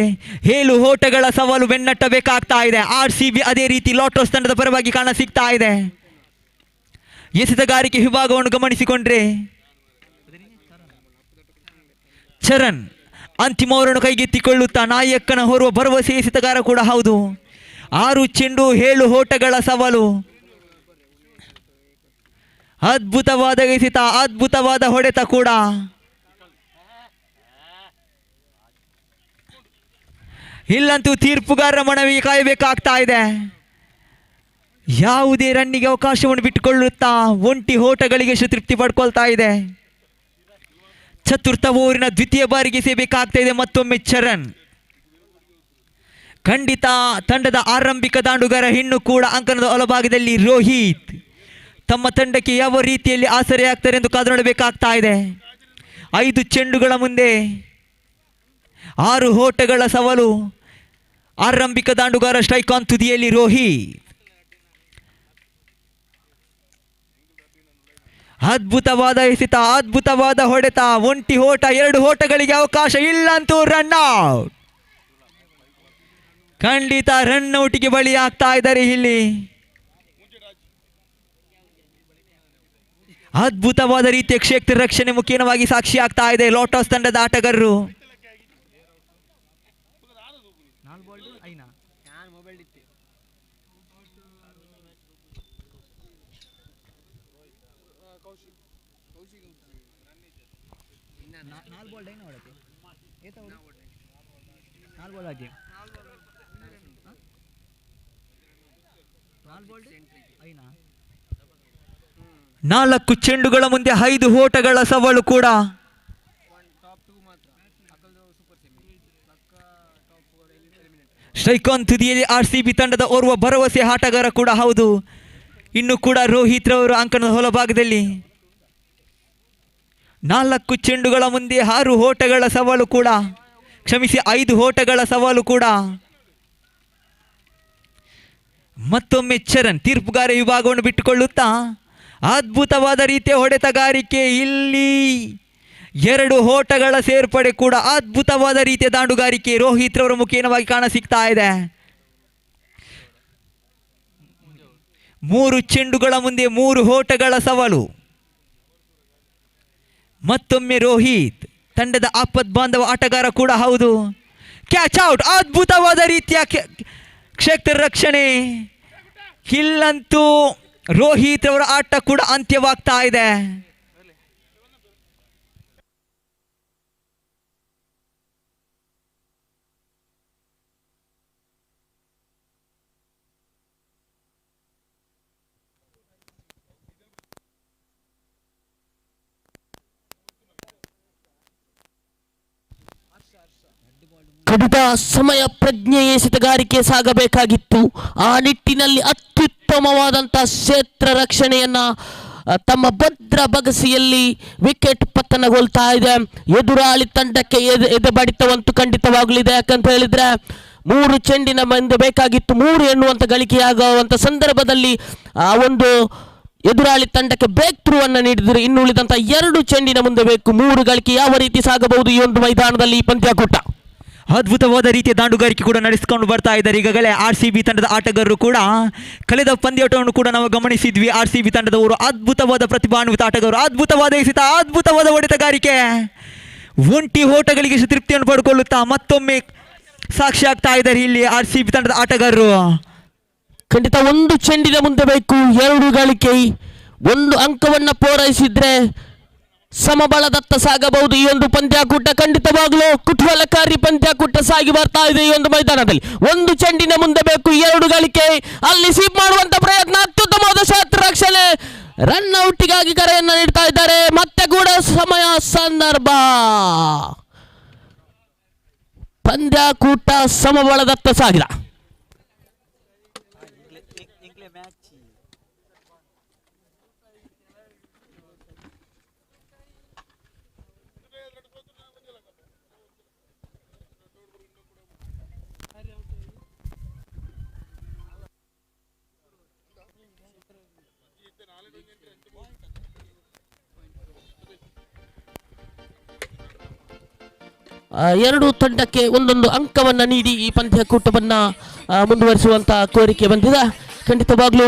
7 ಓಟಗಳ ಸವಾಲು ಬೆನ್ನಟ್ಟಬೇಕಾಗ್ತಾ ಇದೆ. RCB ಅದೇ ರೀತಿ ಲಾಟೋಸ್ ತಂಡದ ಪರವಾಗಿ ಕಾಣ ಸಿಗ್ತಾ ಇದೆ. ಎಸೆತಗಾರಿಕೆ ವಿಭಾಗವನ್ನು ಗಮನಿಸಿಕೊಂಡ್ರೆ ಚರಣ್ ಅಂತಿಮ ಓವರನ್ನು ಕೈಗೆತ್ತಿಕೊಳ್ಳುತ್ತಾ ನಾಯಕನ ಹೊರುವ ಭರವಸೆ ಎಸೆತಗಾರ ಕೂಡ ಹೌದು. 6 ಚೆಂಡು 7 ಓಟಗಳ ಸವಾಲು. ಅದ್ಭುತವಾದ ಎಸೆತ, ಅದ್ಭುತವಾದ ಹೊಡೆತ ಕೂಡ. ಇಲ್ಲಂತೂ ತೀರ್ಪುಗಾರರ ಮನವಿಗೆ ಕಾಯಬೇಕಾಗ್ತಾ ಇದೆ. ಯಾವುದೇ ರನ್ನಿಗೆ ಅವಕಾಶವನ್ನು ಬಿಟ್ಟುಕೊಳ್ಳುತ್ತಾ ಒಂಟಿ ಓಟಗಳಿಗೆ ತೃಪ್ತಿ ಪಡ್ಕೊಳ್ತಾ ಇದೆ. ಚತುರ್ಥ ಓವರಿನ ದ್ವಿತೀಯ ಬಾರಿಗೆ ಸೇಬೇಕಾಗ್ತಾ ಇದೆ ಮತ್ತೊಮ್ಮೆ ಚರಣ್. ಖಂಡಿತ ತಂಡದ ಆರಂಭಿಕ ದಾಂಡುಗಾರ ಇನ್ನು ಕೂಡ ಅಂಕಣದ ಒಳಭಾಗದಲ್ಲಿ ರೋಹಿತ್ ತಮ್ಮ ತಂಡಕ್ಕೆ ಯಾವ ರೀತಿಯಲ್ಲಿ ಆಸರೆಯಾಗ್ತಾರೆ ಎಂದು ಕಾದು ನೋಡಬೇಕಾಗ್ತಾ ಇದೆ. 5 ಚೆಂಡುಗಳ ಮುಂದೆ 6 ಓಟಗಳ ಸವಾಲು. ಆರಂಭಿಕ ದಾಂಡುಗಾರ ಸ್ಟ್ರೈಕ್ ಆನ್ ತುದಿಯಲ್ಲಿ ರೋಹಿತ್. ಅದ್ಭುತವಾದ ಎಸೆತ, ಅದ್ಭುತವಾದ ಹೊಡೆತ. ಒಂಟಿ ಓಟ, 2 ಓಟಗಳಿಗೆ ಅವಕಾಶ. ಇಲ್ಲಂತೂ ರನ್ ಔಟ್. ಖಂಡಿತ ರನ್ ಔಟಿಗೆ ಬಳಿ ಆಗ್ತಾ ಇದ್ದಾರೆ ಇಲ್ಲಿ. ಅದ್ಭುತವಾದ ರೀತಿಯ ಕ್ಷೇತ್ರ ರಕ್ಷಣೆ ಮುಖೇನವಾಗಿ ಸಾಕ್ಷಿ ಆಗ್ತಾ ಇದೆ ಲಾಟೋಸ್ ತಂಡದ ಆಟಗಾರರು. ನಾಲ್ಕು ಚೆಂಡುಗಳ ಮುಂದೆ 5 ಓಟಗಳ ಸವಾಲು ಕೂಡ. ಸ್ಟ್ರೈಕ್ ಆನ್ ತುದಿಯಲ್ಲಿ RCB ತಂಡದ ಓರ್ವ ಭರವಸೆ ಆಟಗಾರ ಕೂಡ ಹೌದು. ಇನ್ನು ಕೂಡ ರೋಹಿತ್ ರವರು ಅಂಕಣದ ಹೊಲಭಾಗದಲ್ಲಿ. 4 ಚೆಂಡುಗಳ ಮುಂದೆ 6 ಓಟಗಳ ಸವಾಲು ಕೂಡ. ಕ್ಷಮಿಸಿ 5 ಓಟಗಳ ಸವಾಲು ಕೂಡ. ಮತ್ತೊಮ್ಮೆ ಚರಣ್ ತೀರ್ಪುಗಾರ ವಿಭಾಗವನ್ನು ಬಿಟ್ಟುಕೊಳ್ಳುತ್ತಾ ಅದ್ಭುತವಾದ ರೀತಿಯ ಹೊಡೆತಗಾರಿಕೆ. ಇಲ್ಲಿ 2 ಓಟಗಳ ಸೇರ್ಪಡೆ ಕೂಡ. ಅದ್ಭುತವಾದ ರೀತಿಯ ದಾಂಡುಗಾರಿಕೆ ರೋಹಿತ್ ರವರ ಮುಖೇನವಾಗಿ ಕಾಣ ಸಿಗ್ತಾ ಇದೆ. 3 ಚೆಂಡುಗಳ ಮುಂದೆ 3 ಓಟಗಳ ಸವಾಲು. ಮತ್ತೊಮ್ಮೆ ರೋಹಿತ್ ತಂಡದ ಆಪತ್ ಬಾಂಧವ ಆಟಗಾರ ಕೂಡ ಹೌದು. Catch out. ಅದ್ಭುತವಾದ ರೀತಿಯ ಕ್ಷೇತ್ರ ರಕ್ಷಣೆ. ಇಲ್ಲಂತೂ ರೋಹಿತ್ ಅವರ ಆಟ ಕೂಡ ಅಂತ್ಯವಾಗ್ತಾ ಇದೆ. ಖಂಡಿತ ಸಮಯ ಪ್ರಜ್ಞೆ ಎಸೆತಗಾರಿಕೆ ಸಾಗಬೇಕಾಗಿತ್ತು. ಆ ನಿಟ್ಟಿನಲ್ಲಿ ಅತ್ಯುತ್ತಮವಾದಂತಹ ಕ್ಷೇತ್ರ ರಕ್ಷಣೆಯನ್ನ ತಮ್ಮ ಭದ್ರ ಬಗಸಿಯಲ್ಲಿ ವಿಕೆಟ್ ಪತನಗೊಳ್ತಾ ಇದೆ. ಎದುರಾಳಿ ತಂಡಕ್ಕೆ ಎದೆ ಬಡಿತವಂತೂ ಖಂಡಿತವಾಗಲಿದೆ. ಯಾಕಂತ ಹೇಳಿದ್ರೆ 3 ಚೆಂಡಿನ ಮುಂದೆ ಬೇಕಾಗಿತ್ತು 3 ಎನ್ನುವಂಥ ಗಳಿಕೆಯಾಗುವಂಥ ಸಂದರ್ಭದಲ್ಲಿ ಆ ಒಂದು ಎದುರಾಳಿ ತಂಡಕ್ಕೆ ಬ್ರೇಕ್ ಥ್ರೂ ಅನ್ನು ನೀಡಿದರೆ ಇನ್ನು ಉಳಿದಂಥ 2 ಚೆಂಡಿನ ಮುಂದೆ ಬೇಕು 3 ಗಳಿಕೆ. ಯಾವ ರೀತಿ ಸಾಗಬಹುದು ಈ ಒಂದು ಮೈದಾನದಲ್ಲಿ ಈ ಪಂದ್ಯಾಕೂಟ? ಅದ್ಭುತವಾದ ರೀತಿಯ ದಾಂಡುಗಾರಿಕೆ ಕೂಡ ನಡೆಸಿಕೊಂಡು ಬರ್ತಾ ಇದ್ದಾರೆ. ಈಗಾಗಲೇ RCB ತಂಡದ ಆಟಗಾರರು ಕೂಡ ಕಳೆದ ಪಂದ್ಯಾಟವನ್ನು ಕೂಡ ನಾವು ಗಮನಿಸಿದ್ವಿ. RCB ತಂಡದವರು ಅದ್ಭುತವಾದ ಪ್ರತಿಭಾನ್ವಿತ ಆಟಗಾರರು, ಅದ್ಭುತವಾದ ಎಸೆತ, ಅದ್ಭುತವಾದ ಹೊಡೆತಗಾರಿಕೆ, ಒಂಟಿ ಓಟಗಳಿಗೆ ತೃಪ್ತಿಯನ್ನು ಪಡ್ಕೊಳ್ಳುತ್ತಾ ಮತ್ತೊಮ್ಮೆ ಸಾಕ್ಷಿ ಆಗ್ತಾ ಇದ್ದಾರೆ ಇಲ್ಲಿ RCB ತಂಡದ ಆಟಗಾರರು. ಖಂಡಿತ 1 ಚೆಂಡಿನ ಮುಂದೆ ಬೇಕು 2 ಗಳಿಕೆ. 1 ಅಂಕವನ್ನು ಪೂರೈಸಿದ್ರೆ ಸಮಬಲದತ್ತ ಸಾಗಬಹುದು ಈ ಒಂದು ಪಂದ್ಯಾಕೂಟ. ಖಂಡಿತವಾಗ್ಲೂ ಕುತೂಹಲಕಾರಿ ಪಂದ್ಯಾಕೂಟ ಸಾಗಿ ಬರ್ತಾ ಇದೆ ಈ ಒಂದು ಮೈದಾನದಲ್ಲಿ. 1 ಚೆಂಡಿನ ಮುಂದೆ ಬೇಕು 2 ಗಳಿಕೆ. ಅಲ್ಲಿ ಸ್ವೀಪ್ ಮಾಡುವಂತ ಪ್ರಯತ್ನ, ಅತ್ಯುತ್ತಮವಾದ ಕ್ಷೇತ್ರ ರಕ್ಷಣೆ, ರನ್ ಔಟಿಗಾಗಿ ಕರೆಯನ್ನ ನೀಡ್ತಾ ಇದ್ದಾರೆ. ಮತ್ತೆ ಕೂಡ ಸಮಯ ಸಂದರ್ಭ ಪಂದ್ಯಾಕೂಟ ಸಮಬಲದತ್ತ ಸಾಗಿದ. ಎರಡು ತಂಡಕ್ಕೆ ಒಂದೊಂದು ಅಂಕವನ್ನು ನೀಡಿ ಈ ಪಂದ್ಯಾಕೂಟವನ್ನು ಮುಂದುವರಿಸುವಂಥ ಕೋರಿಕೆ ಬಂದಿದೆ. ಖಂಡಿತವಾಗ್ಲೂ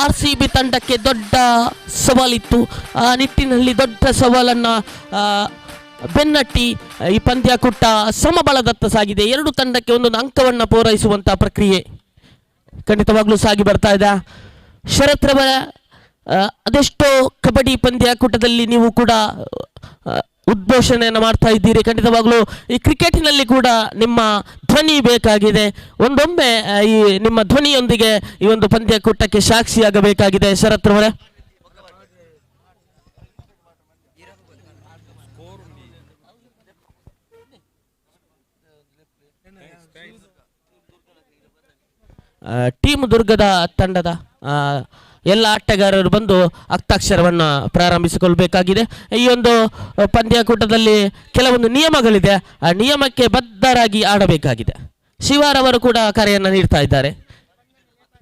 RCB ತಂಡಕ್ಕೆ ದೊಡ್ಡ ಸವಾಲಿತ್ತು. ಆ ನಿಟ್ಟಿನಲ್ಲಿ ದೊಡ್ಡ ಸವಾಲನ್ನು ಬೆನ್ನಟ್ಟಿ ಈ ಪಂದ್ಯಾಕೂಟ ಸಮಬಲದತ್ತ ಸಾಗಿದೆ. 2 ತಂಡಕ್ಕೆ ಒಂದೊಂದು ಅಂಕವನ್ನು ಪೂರೈಸುವಂಥ ಪ್ರಕ್ರಿಯೆ ಖಂಡಿತವಾಗ್ಲೂ ಸಾಗಿ ಬರ್ತಾ ಇದೆ. ಶರತ್ ರವರ ಅದೆಷ್ಟೋ ಕಬಡ್ಡಿ ಪಂದ್ಯಾಕೂಟದಲ್ಲಿ ನೀವು ಕೂಡ ಉದ್ಘೋಷಣೆಯನ್ನು ಮಾಡ್ತಾ ಇದ್ದೀರಿ. ಖಂಡಿತವಾಗ್ಲೂ ಈ ಕ್ರಿಕೆಟಿನಲ್ಲಿ ಕೂಡ ನಿಮ್ಮ ಧ್ವನಿ ಬೇಕಾಗಿದೆ. ಒಂದೊಮ್ಮೆ ಈ ನಿಮ್ಮ ಧ್ವನಿಯೊಂದಿಗೆ ಈ ಒಂದು ಪಂದ್ಯಾಕೂಟಕ್ಕೆ ಸಾಕ್ಷಿಯಾಗಬೇಕಾಗಿದೆ ಶರತ್ ರವರೇ. ಟೀಮ್ ದುರ್ಗದ ತಂಡದ ಎಲ್ಲ ಆಟಗಾರರು ಬಂದು ಹಸ್ತಾಕ್ಷರವನ್ನು ಪ್ರಾರಂಭಿಸಿಕೊಳ್ಬೇಕಾಗಿದೆ. ಈ ಒಂದು ಪಂದ್ಯಾಕೂಟದಲ್ಲಿ ಕೆಲವೊಂದು ನಿಯಮಗಳಿದೆ, ಆ ನಿಯಮಕ್ಕೆ ಬದ್ಧರಾಗಿ ಆಡಬೇಕಾಗಿದೆ. ಶಿವಾರವರು ಕೂಡ ಕರೆಯನ್ನು ನೀಡ್ತಾ ಇದ್ದಾರೆ.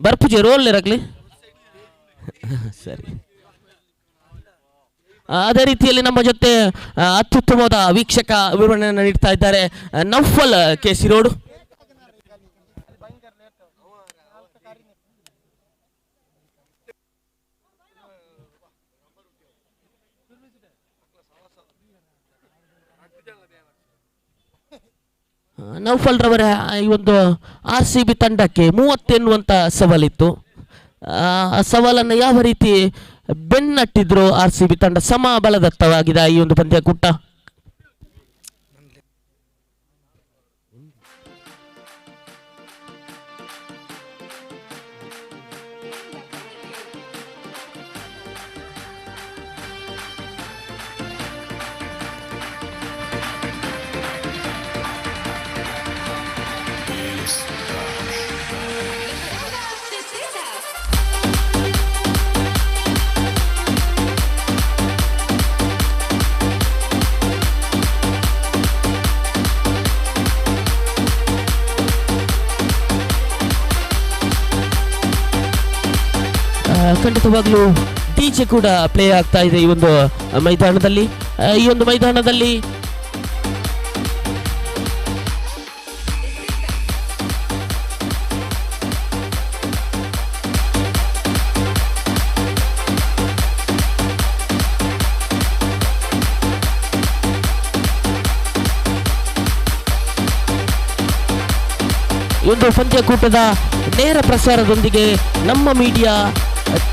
ಬರ್ಪೂಜಿ ರೋಲ್ ಇರಲಿ ಸರಿ. ಅದೇ ರೀತಿಯಲ್ಲಿ ನಮ್ಮ ಜೊತೆ ಅತ್ಯುತ್ತಮವಾದ ವೀಕ್ಷಕ ವಿವರಣೆಯನ್ನು ನೀಡ್ತಾ ಇದ್ದಾರೆ ನೌಫಲ್ KC ರೋಡ್. ನೌಫಲ್ ರವರ ಈ ಒಂದು RCB ತಂಡಕ್ಕೆ 30 ಎನ್ನುವಂಥ ಸವಾಲಿತ್ತು. ಆ ಸವಾಲನ್ನು ಯಾವ ರೀತಿ ಬೆನ್ನಟ್ಟಿದ್ರು RCB ತಂಡ? ಸಮಬಲದತ್ತವಾಗಿದೆ ಈ ಒಂದು ಪಂದ್ಯಾಕೂಟ. ಖಂಡಿತವಾಗ್ಲೂ DJ ಕೂಡ ಪ್ಲೇ ಆಗ್ತಾ ಇದೆ ಈ ಒಂದು ಮೈದಾನದಲ್ಲಿ. ಈ ಒಂದು ಮೈದಾನದಲ್ಲಿ ಈ ಒಂದು ಪಂದ್ಯಕೂಟದ ನೇರ ಪ್ರಸಾರದೊಂದಿಗೆ ನಮ್ಮ ಮೀಡಿಯಾ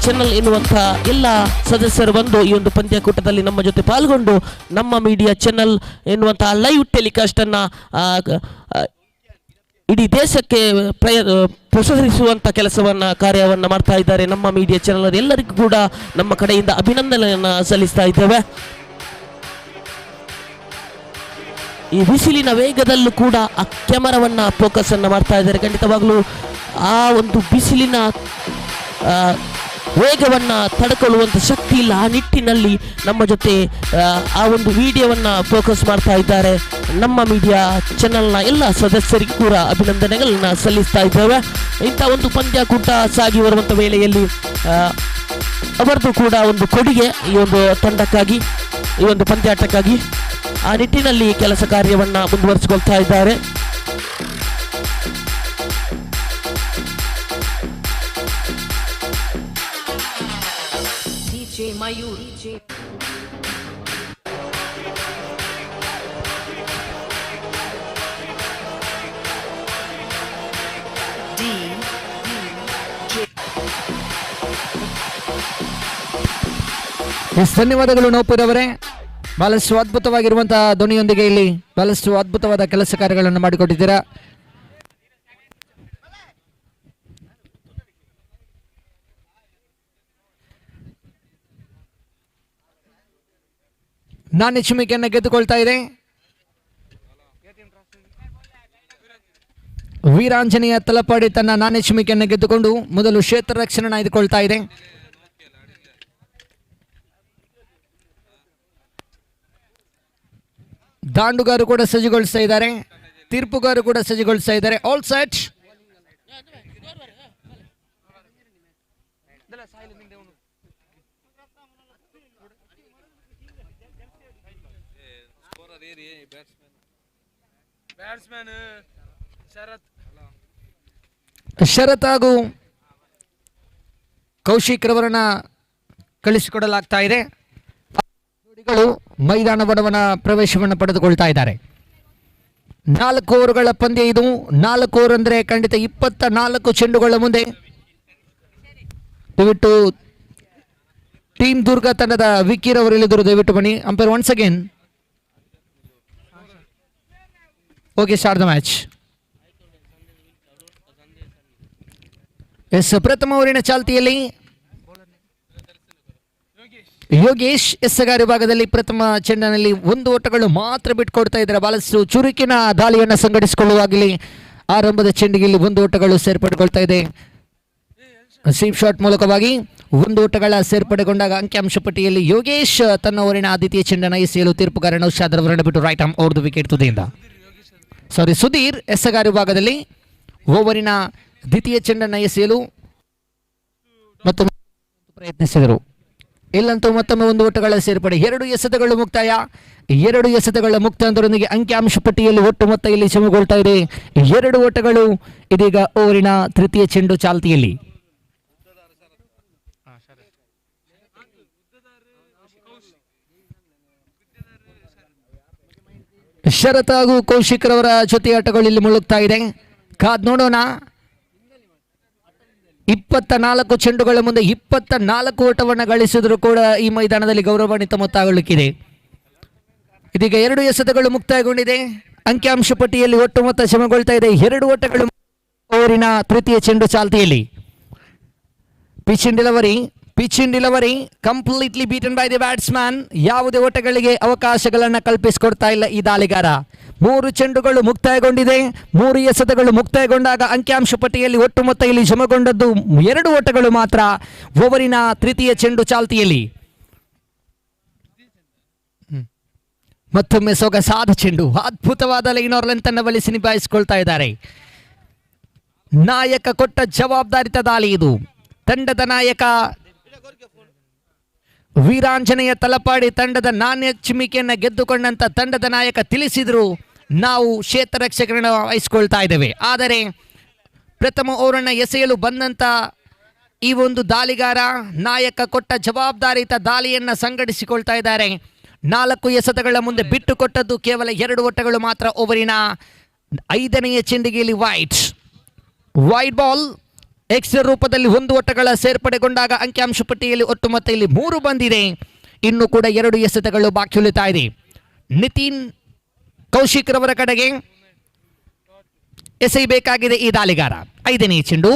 ಚಾನಲ್ ಎನ್ನುವಂಥ ಎಲ್ಲ ಸದಸ್ಯರು ಬಂದು ಈ ಒಂದು ಪಂದ್ಯಕೂಟದಲ್ಲಿ ನಮ್ಮ ಜೊತೆ ಪಾಲ್ಗೊಂಡು ನಮ್ಮ ಮೀಡಿಯಾ ಚಾನಲ್ ಎನ್ನುವಂತಹ ಲೈವ್ ಟೆಲಿಕಾಸ್ಟನ್ನು ಇಡೀ ದೇಶಕ್ಕೆ ಪ್ರಸರಿಸುವಂಥ ಕಾರ್ಯವನ್ನು ಮಾಡ್ತಾ ಇದ್ದಾರೆ. ನಮ್ಮ ಮೀಡಿಯಾ ಚಾನಲ್ ಎಲ್ಲರಿಗೂ ಕೂಡ ನಮ್ಮ ಕಡೆಯಿಂದ ಅಭಿನಂದನೆಯನ್ನು ಸಲ್ಲಿಸ್ತಾ ಇದ್ದೇವೆ. ಈ ಬಿಸಿಲಿನ ವೇಗದಲ್ಲೂ ಕೂಡ ಆ ಕ್ಯಾಮರಾವನ್ನು ಫೋಕಸನ್ನು ಮಾಡ್ತಾ ಇದ್ದಾರೆ. ಖಂಡಿತವಾಗಲೂ ಆ ಒಂದು ಬಿಸಿಲಿನ ವೇಗವನ್ನು ತಡೆಕೊಳ್ಳುವಂಥ ಶಕ್ತಿ ಇಲ್ಲ. ಆ ನಿಟ್ಟಿನಲ್ಲಿ ನಮ್ಮ ಜೊತೆ ಆ ಒಂದು ವಿಡಿಯೋವನ್ನು ಫೋಕಸ್ ಮಾಡ್ತಾ ಇದ್ದಾರೆ. ನಮ್ಮ ಮೀಡಿಯಾ ಚಾನಲ್ನ ಎಲ್ಲ ಸದಸ್ಯರಿಗೂ ಕೂಡ ಅಭಿನಂದನೆಗಳನ್ನ ಸಲ್ಲಿಸ್ತಾ ಇದ್ದೇವೆ. ಇಂಥ ಒಂದು ಪಂದ್ಯಕೂಟ ಸಾಗಿ ಬರುವಂಥ ವೇಳೆಯಲ್ಲಿ ಅವರದ್ದು ಕೂಡ ಒಂದು ಕೊಡುಗೆ ಈ ಒಂದು ತಂಡಕ್ಕಾಗಿ, ಈ ಒಂದು ಪಂದ್ಯಾಟಕ್ಕಾಗಿ. ಆ ನಿಟ್ಟಿನಲ್ಲಿ ಕೆಲಸ ಕಾರ್ಯವನ್ನು ಮುಂದುವರಿಸಿಕೊಳ್ತಾ ಇದ್ದಾರೆ. ಧನ್ಯವಾದಗಳು ನೌಪುರವರೇ. ಬಹಳಷ್ಟು ಅದ್ಭುತವಾಗಿರುವಂತಹ ಧ್ವನಿಯೊಂದಿಗೆ ಇಲ್ಲಿ ಬಹಳಷ್ಟು ಅದ್ಭುತವಾದ ಕೆಲಸ ಕಾರ್ಯಗಳನ್ನು ಮಾಡಿಕೊಟ್ಟಿದ್ದೀರಾ. ನಾಣ್ಯ ಚಿಮ್ಮಿಕೆಯನ್ನು ಗೆದ್ದುಕೊಳ್ತಾ ಇದೆ ವೀರಾಂಜನೇಯ ತಲಪಾಡಿ. ತನ್ನ ನಾಣ್ಯ ಚಿಮ್ಮಿಕೆಯನ್ನು ಗೆದ್ದುಕೊಂಡು ಮೊದಲು ಕ್ಷೇತ್ರ ರಕ್ಷಣೆ ಆಯ್ದುಕೊಳ್ತಾ ಇದೆ. ದಾಂಡುಗಾರು ಕೂಡ ಸಜ್ಜುಗೊಳಿಸ್ತಾ ಇದ್ದಾರೆ, ತೀರ್ಪುಗಾರು ಕೂಡ ಸಜ್ಜುಗೊಳಿಸ್ತಾ ಇದ್ದಾರೆ. All set. ಶರತ್ ಹಾಗೂ ಕೌಶಿಕ್ ರವರನ್ನ ಕಳಿಸಿಕೊಡಲಾಗ್ತಾ ಇದೆ. ಜೋಡಿಗಳು ಮೈದಾನ ಬಡವನ ಪ್ರವೇಶವನ್ನು ಪಡೆದುಕೊಳ್ತಾ ಇದ್ದಾರೆ. 4 ಓವರ್ಗಳ ಪಂದ್ಯ ಇದು. 4 ಓವರ್ ಅಂದರೆ ಖಂಡಿತ 24 ಚೆಂಡುಗಳ ಮುಂದೆ ದಯವಿಟ್ಟು ಟೀಮ್ ದುರ್ಗ ತಂಡದ ವಿಕ್ಕಿ ರವರು ಇಳಿದರು. ದಯವಿಟ್ಟು ಬನ್ನಿ. Umpire once again. Okay, start the match. Yes, ಪ್ರಥಮ ಓವರಿನ ಚಾಲ್ತಿಯಲ್ಲಿ ಯೋಗೇಶ್ ಎಸ್ಸಗಾರ್ ವಿಭಾಗದಲ್ಲಿ ಪ್ರಥಮ ಚೆಂಡಿನಲ್ಲಿ 1 ಓಟಗಳು ಮಾತ್ರ ಬಿಟ್ಕೊಡ್ತಾ ಇದ್ದಾರೆ. ಬಹಳಷ್ಟು ಚುರುಕಿನ ದಾಳಿಯನ್ನು ಸಂಘಟಿಸಿಕೊಳ್ಳುವಾಗಲಿ ಆರಂಭದ ಚೆಂಡಿಗೆ ಇಲ್ಲಿ 1 ಓಟಗಳು ಸೇರ್ಪಡೆಗೊಳ್ತಾ ಇದೆ. ಸ್ವೀಪ್ ಶಾಟ್ ಮೂಲಕವಾಗಿ 1 ಓಟಗಳ ಸೇರ್ಪಡೆಗೊಂಡಾಗ ಅಂಕಿಅಂಶ ಪಟ್ಟಿಯಲ್ಲಿ ಯೋಗೇಶ್ ತನ್ನ ಓವರಿನ ಆದ್ವಿತೀಯ ಚೆಂಡನ್ನು ಎಸೆಯಲು ತೀರ್ಪುಗಾರ ನೌಶಾದ್ ರವರನ್ನು ಬಿಟ್ಟು right arm over the wicket ತುದಿಯಿಂದ ಸುಧೀರ್ ಎಸ್ಸಗಾರ್ ವಿಭಾಗದಲ್ಲಿ ಓವರಿನ ದ್ವಿತೀಯ ಚೆಂಡನ್ನು ಎಸೆಯಲು ಮತ್ತೊಮ್ಮೆ ಪ್ರಯತ್ನಿಸಿದರು. ಇಲ್ಲಂತೂ ಮತ್ತೊಮ್ಮೆ 1 ಓಟಗಳ ಸೇರ್ಪಡೆ. 2 ಎಸೆತಗಳು ಮುಕ್ತಾಯ. 2 ಎಸೆತಗಳ ಮುಕ್ತಾಯದೊಂದಿಗೆ ಅಂಕಿಅಂಶ ಪಟ್ಟಿಯಲ್ಲಿ ಒಟ್ಟು ಮೊತ್ತ ಇಲ್ಲಿ ಸಮಗೊಳ್ತಾ ಇದೆ 2 ಓಟಗಳು. ಇದೀಗ ಓವರಿನ ತೃತೀಯ ಚೆಂಡು ಚಾಲ್ತಿಯಲ್ಲಿ. ಶರತ್ ಹಾಗೂ ಕೌಶಿಕ್ ರವರ ಜೊತೆಯಾಟಗಳು ಇಲ್ಲಿ ಮುಳುಗ್ತಾ ಇದೆ. ಕಾದ್ ನೋಡೋಣ. 24 ಚೆಂಡುಗಳ ಮುಂದೆ 24 ಓಟವನ್ನು ಗಳಿಸಿದ್ರು ಕೂಡ ಈ ಮೈದಾನದಲ್ಲಿ ಗೌರವಾನ್ವಿತ ಮೊತ್ತ ಆಗಲಿಕ್ಕಿದೆ. ಇದೀಗ 2 ಎಸೆತಗಳು ಮುಕ್ತಾಯಗೊಂಡಿದೆ. ಅಂಕಿಅಂಶ ಪಟ್ಟಿಯಲ್ಲಿ ಒಟ್ಟು ಮೊತ್ತ ಸಮಗೊಳ್ತಾ ಇದೆ 2 ಓಟಗಳು ಓವರಿನ ತೃತೀಯ ಚೆಂಡು ಚಾಲ್ತಿಯಲ್ಲಿ. Pitch in delivery completely beaten by the batsman. ಯಾವುದೇ ಓಟಗಳಿಗೆ ಅವಕಾಶಗಳನ್ನು ಕಲ್ಪಿಸಿಕೊಡ್ತಾ ಇಲ್ಲ ಈ ದಾಳಿಗಾರ. 3 ಚೆಂಡುಗಳು ಮುಕ್ತಾಯಗೊಂಡಿದೆ. 3 ಎಸೆತಗಳು ಮುಕ್ತಾಯಗೊಂಡಾಗ ಅಂಕಿಅಂಶ ಪಟ್ಟಿಯಲ್ಲಿ ಒಟ್ಟು ಮೊತ್ತ ಇಲ್ಲಿ ಜಮಗೊಂಡದ್ದು 2 ಓಟಗಳು ಮಾತ್ರ ಓವರಿನ ತೃತೀಯ ಚೆಂಡು ಚಾಲ್ತಿಯಲ್ಲಿ. ಮತ್ತೊಮ್ಮೆ ಸೊಗಸಾದ ಚೆಂಡು, ಅದ್ಭುತವಾದ ಲೈನ್ ಆರ್ ಲೆಂತ್ ಅನ್ನು ಬಳಸಿ ನಿಭಾಯಿಸಿಕೊಳ್ತಾ ಇದ್ದಾರೆ. ನಾಯಕ ಕೊಟ್ಟ ಜವಾಬ್ದಾರಿತ ದಾಳಿ ಇದು. ತಂಡದ ನಾಯಕ ವೀರಾಂಜನೇಯ ತಲಪಾಡಿ ತಂಡದ ನಾಣ್ಯ ಚಿಮ್ಮಿಕೆಯನ್ನು ಗೆದ್ದುಕೊಂಡಂತ ತಂಡದ ನಾಯಕ ತಿಳಿಸಿದ್ರು, ನಾವು ಕ್ಷೇತ್ರ ರಕ್ಷಕರನ್ನು ವಹಿಸಿಕೊಳ್ತಾ ಇದ್ದೇವೆ. ಆದರೆ ಪ್ರಥಮ ಓವರನ್ನು ಎಸೆಯಲು ಬಂದಂತ ಈ ಒಂದು ದಾಳಿಗಾರ ನಾಯಕ ಕೊಟ್ಟ ಜವಾಬ್ದಾರಿತ ದಾಳಿಯನ್ನು ಸಂಘಟಿಸಿಕೊಳ್ತಾ ಇದ್ದಾರೆ. 4 ಎಸೆತಗಳ ಮುಂದೆ ಬಿಟ್ಟು ಕೊಟ್ಟದ್ದು ಕೇವಲ 2 ಓಟಗಳು ಮಾತ್ರ ಓವರಿನ 5ನೇ ಚೆಂಡಿಗೆ ಇಲ್ಲಿ ವೈಟ್. ವೈಡ್ ಬಾಲ್ ಎಕ್ಸ್ಟ್ರಾ ರೂಪದಲ್ಲಿ 1 ಓಟಗಳ ಸೇರ್ಪಡೆಗೊಂಡಾಗ ಅಂಕಿಅಂಶ ಪಟ್ಟಿಯಲ್ಲಿ ಒಟ್ಟು ಮೊತ್ತ ಇಲ್ಲಿ 3 ಬಂದಿದೆ. ಇನ್ನು ಕೂಡ 2 ಎಸೆತಗಳು ಬಾಕಿ ಉಳಿತಾ ಇದೆ. ನಿತಿನ್ ಕೌಶಿಕ್ ರವರ ಕಡೆಗೆ ಎಸೆಯಬೇಕಾಗಿದೆ ಈ ದಾಳಿಗಾರ. 5ನೇ ಚೆಂಡು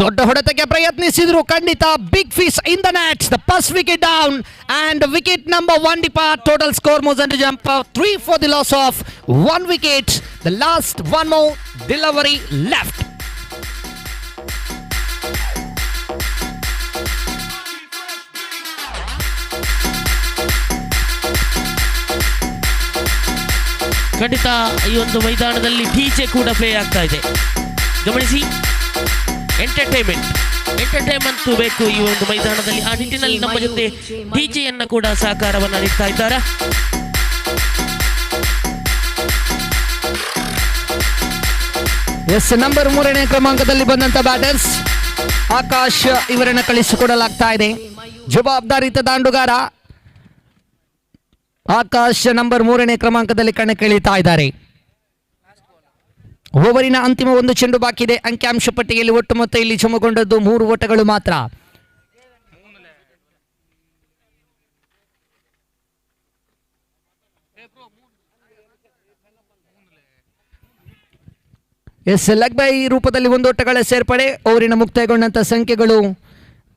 ದೊಡ್ಡ ಹೊಡೆತಕ್ಕೆ ಪ್ರಯತ್ನಿಸಿದ್ರು, ಖಂಡಿತ big fish in the net. The first wicket down and wicket number 1 depart. Total score moves and jump 3 for the loss of 1 wicket. The last one more delivery left. ಖಂಡಿತ ಈ ಒಂದು ಮೈದಾನದಲ್ಲಿ ಡಿಜೆ ಕೂಡ ಪ್ಲೇ ಆಗ್ತಾ ಇದೆ, ಗಮನಿಸಿ. ಎಂಟರ್ಟೈನ್ಮೆಂಟ್ ಬೇಕು ಈ ಒಂದು ಮೈದಾನದಲ್ಲಿ. ಆ ನಿಟ್ಟಿನಲ್ಲಿ ನಮ್ಮ ಜೊತೆ ಡಿಜೆಯನ್ನ ಕೂಡ ಸಹಕಾರವನ್ನ ನೀಡ್ತಾ ಇದ್ದಾರೆ. ಎಸ್, ನಂಬರ್ 3ನೇ ಕ್ರಮಾಂಕದಲ್ಲಿ ಬಂದಂತ ಬ್ಯಾಟರ್ಸ್ ಆಕಾಶ್ ಇವರನ್ನ ಕಳಿಸಿಕೊಡಲಾಗ್ತಾ ಇದೆ. ಜವಾಬ್ದಾರಿತ ದಾಂಡುಗಾರ ಆಕಾಶ್ ನಂಬರ್ 3ನೇ ಕ್ರಮಾಂಕದಲ್ಲಿ ಕಣಕ್ಕಿಳಿತಾ ಇದ್ದಾರೆ. ಓವರಿನ ಅಂತಿಮ 1 ಚೆಂಡು ಬಾಕಿ ಇದೆ. ಅಂಕಿಅಂಶ ಪಟ್ಟಿಯಲ್ಲಿ ಒಟ್ಟು ಮೊತ್ತ ಇಲ್ಲಿ ಜಮಗೊಂಡದ್ದು 3 ಓಟಗಳು ಮಾತ್ರ. ಎಸ್, ಲೆಗ್ ಬೈ ರೂಪದಲ್ಲಿ 1 ಓಟಗಳ ಸೇರ್ಪಡೆ. ಓವರಿನ ಮುಕ್ತಾಯಗೊಂಡಂತ ಸಂಖ್ಯೆಗಳು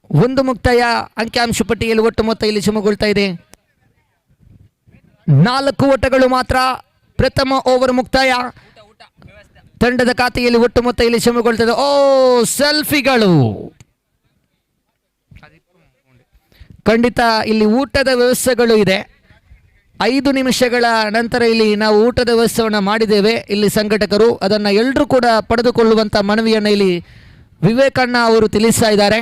1 ಮುಕ್ತಾಯ. ಅಂಕಿಅಂಶ ಪಟ್ಟಿಯಲ್ಲಿ ಒಟ್ಟು ಮೊತ್ತ ಇಲ್ಲಿ ಜಮಗೊಳ್ತಾ ಇದೆ 4 ಓಟಗಳು ಮಾತ್ರ. ಪ್ರಥಮ ಓವರ್ ಮುಕ್ತಾಯ. ತಂಡದ ಖಾತೆಯಲ್ಲಿ ಒಟ್ಟು ಮೊತ್ತ ಇಲ್ಲಿ ಜಮಗೊಳ್ತದೆ. ಸೆಲ್ಫಿಗಳು ಖಂಡಿತ ಇಲ್ಲಿ ಊಟದ ವ್ಯವಸ್ಥೆಗಳು ಇದೆ. 5 ನಿಮಿಷಗಳ ನಂತರ ಇಲ್ಲಿ ನಾವು ಊಟದ ವ್ಯವಸ್ಥೆಯನ್ನು ಮಾಡಿದ್ದೇವೆ. ಇಲ್ಲಿ ಸಂಘಟಕರು ಅದನ್ನು ಎಲ್ಲರೂ ಕೂಡ ಪಡೆದುಕೊಳ್ಳುವಂಥ ಮನವಿಯನ್ನು ಇಲ್ಲಿ ವಿವೇಕಣ್ಣ ಅವರು ತಿಳಿಸ್ತಾ ಇದ್ದಾರೆ.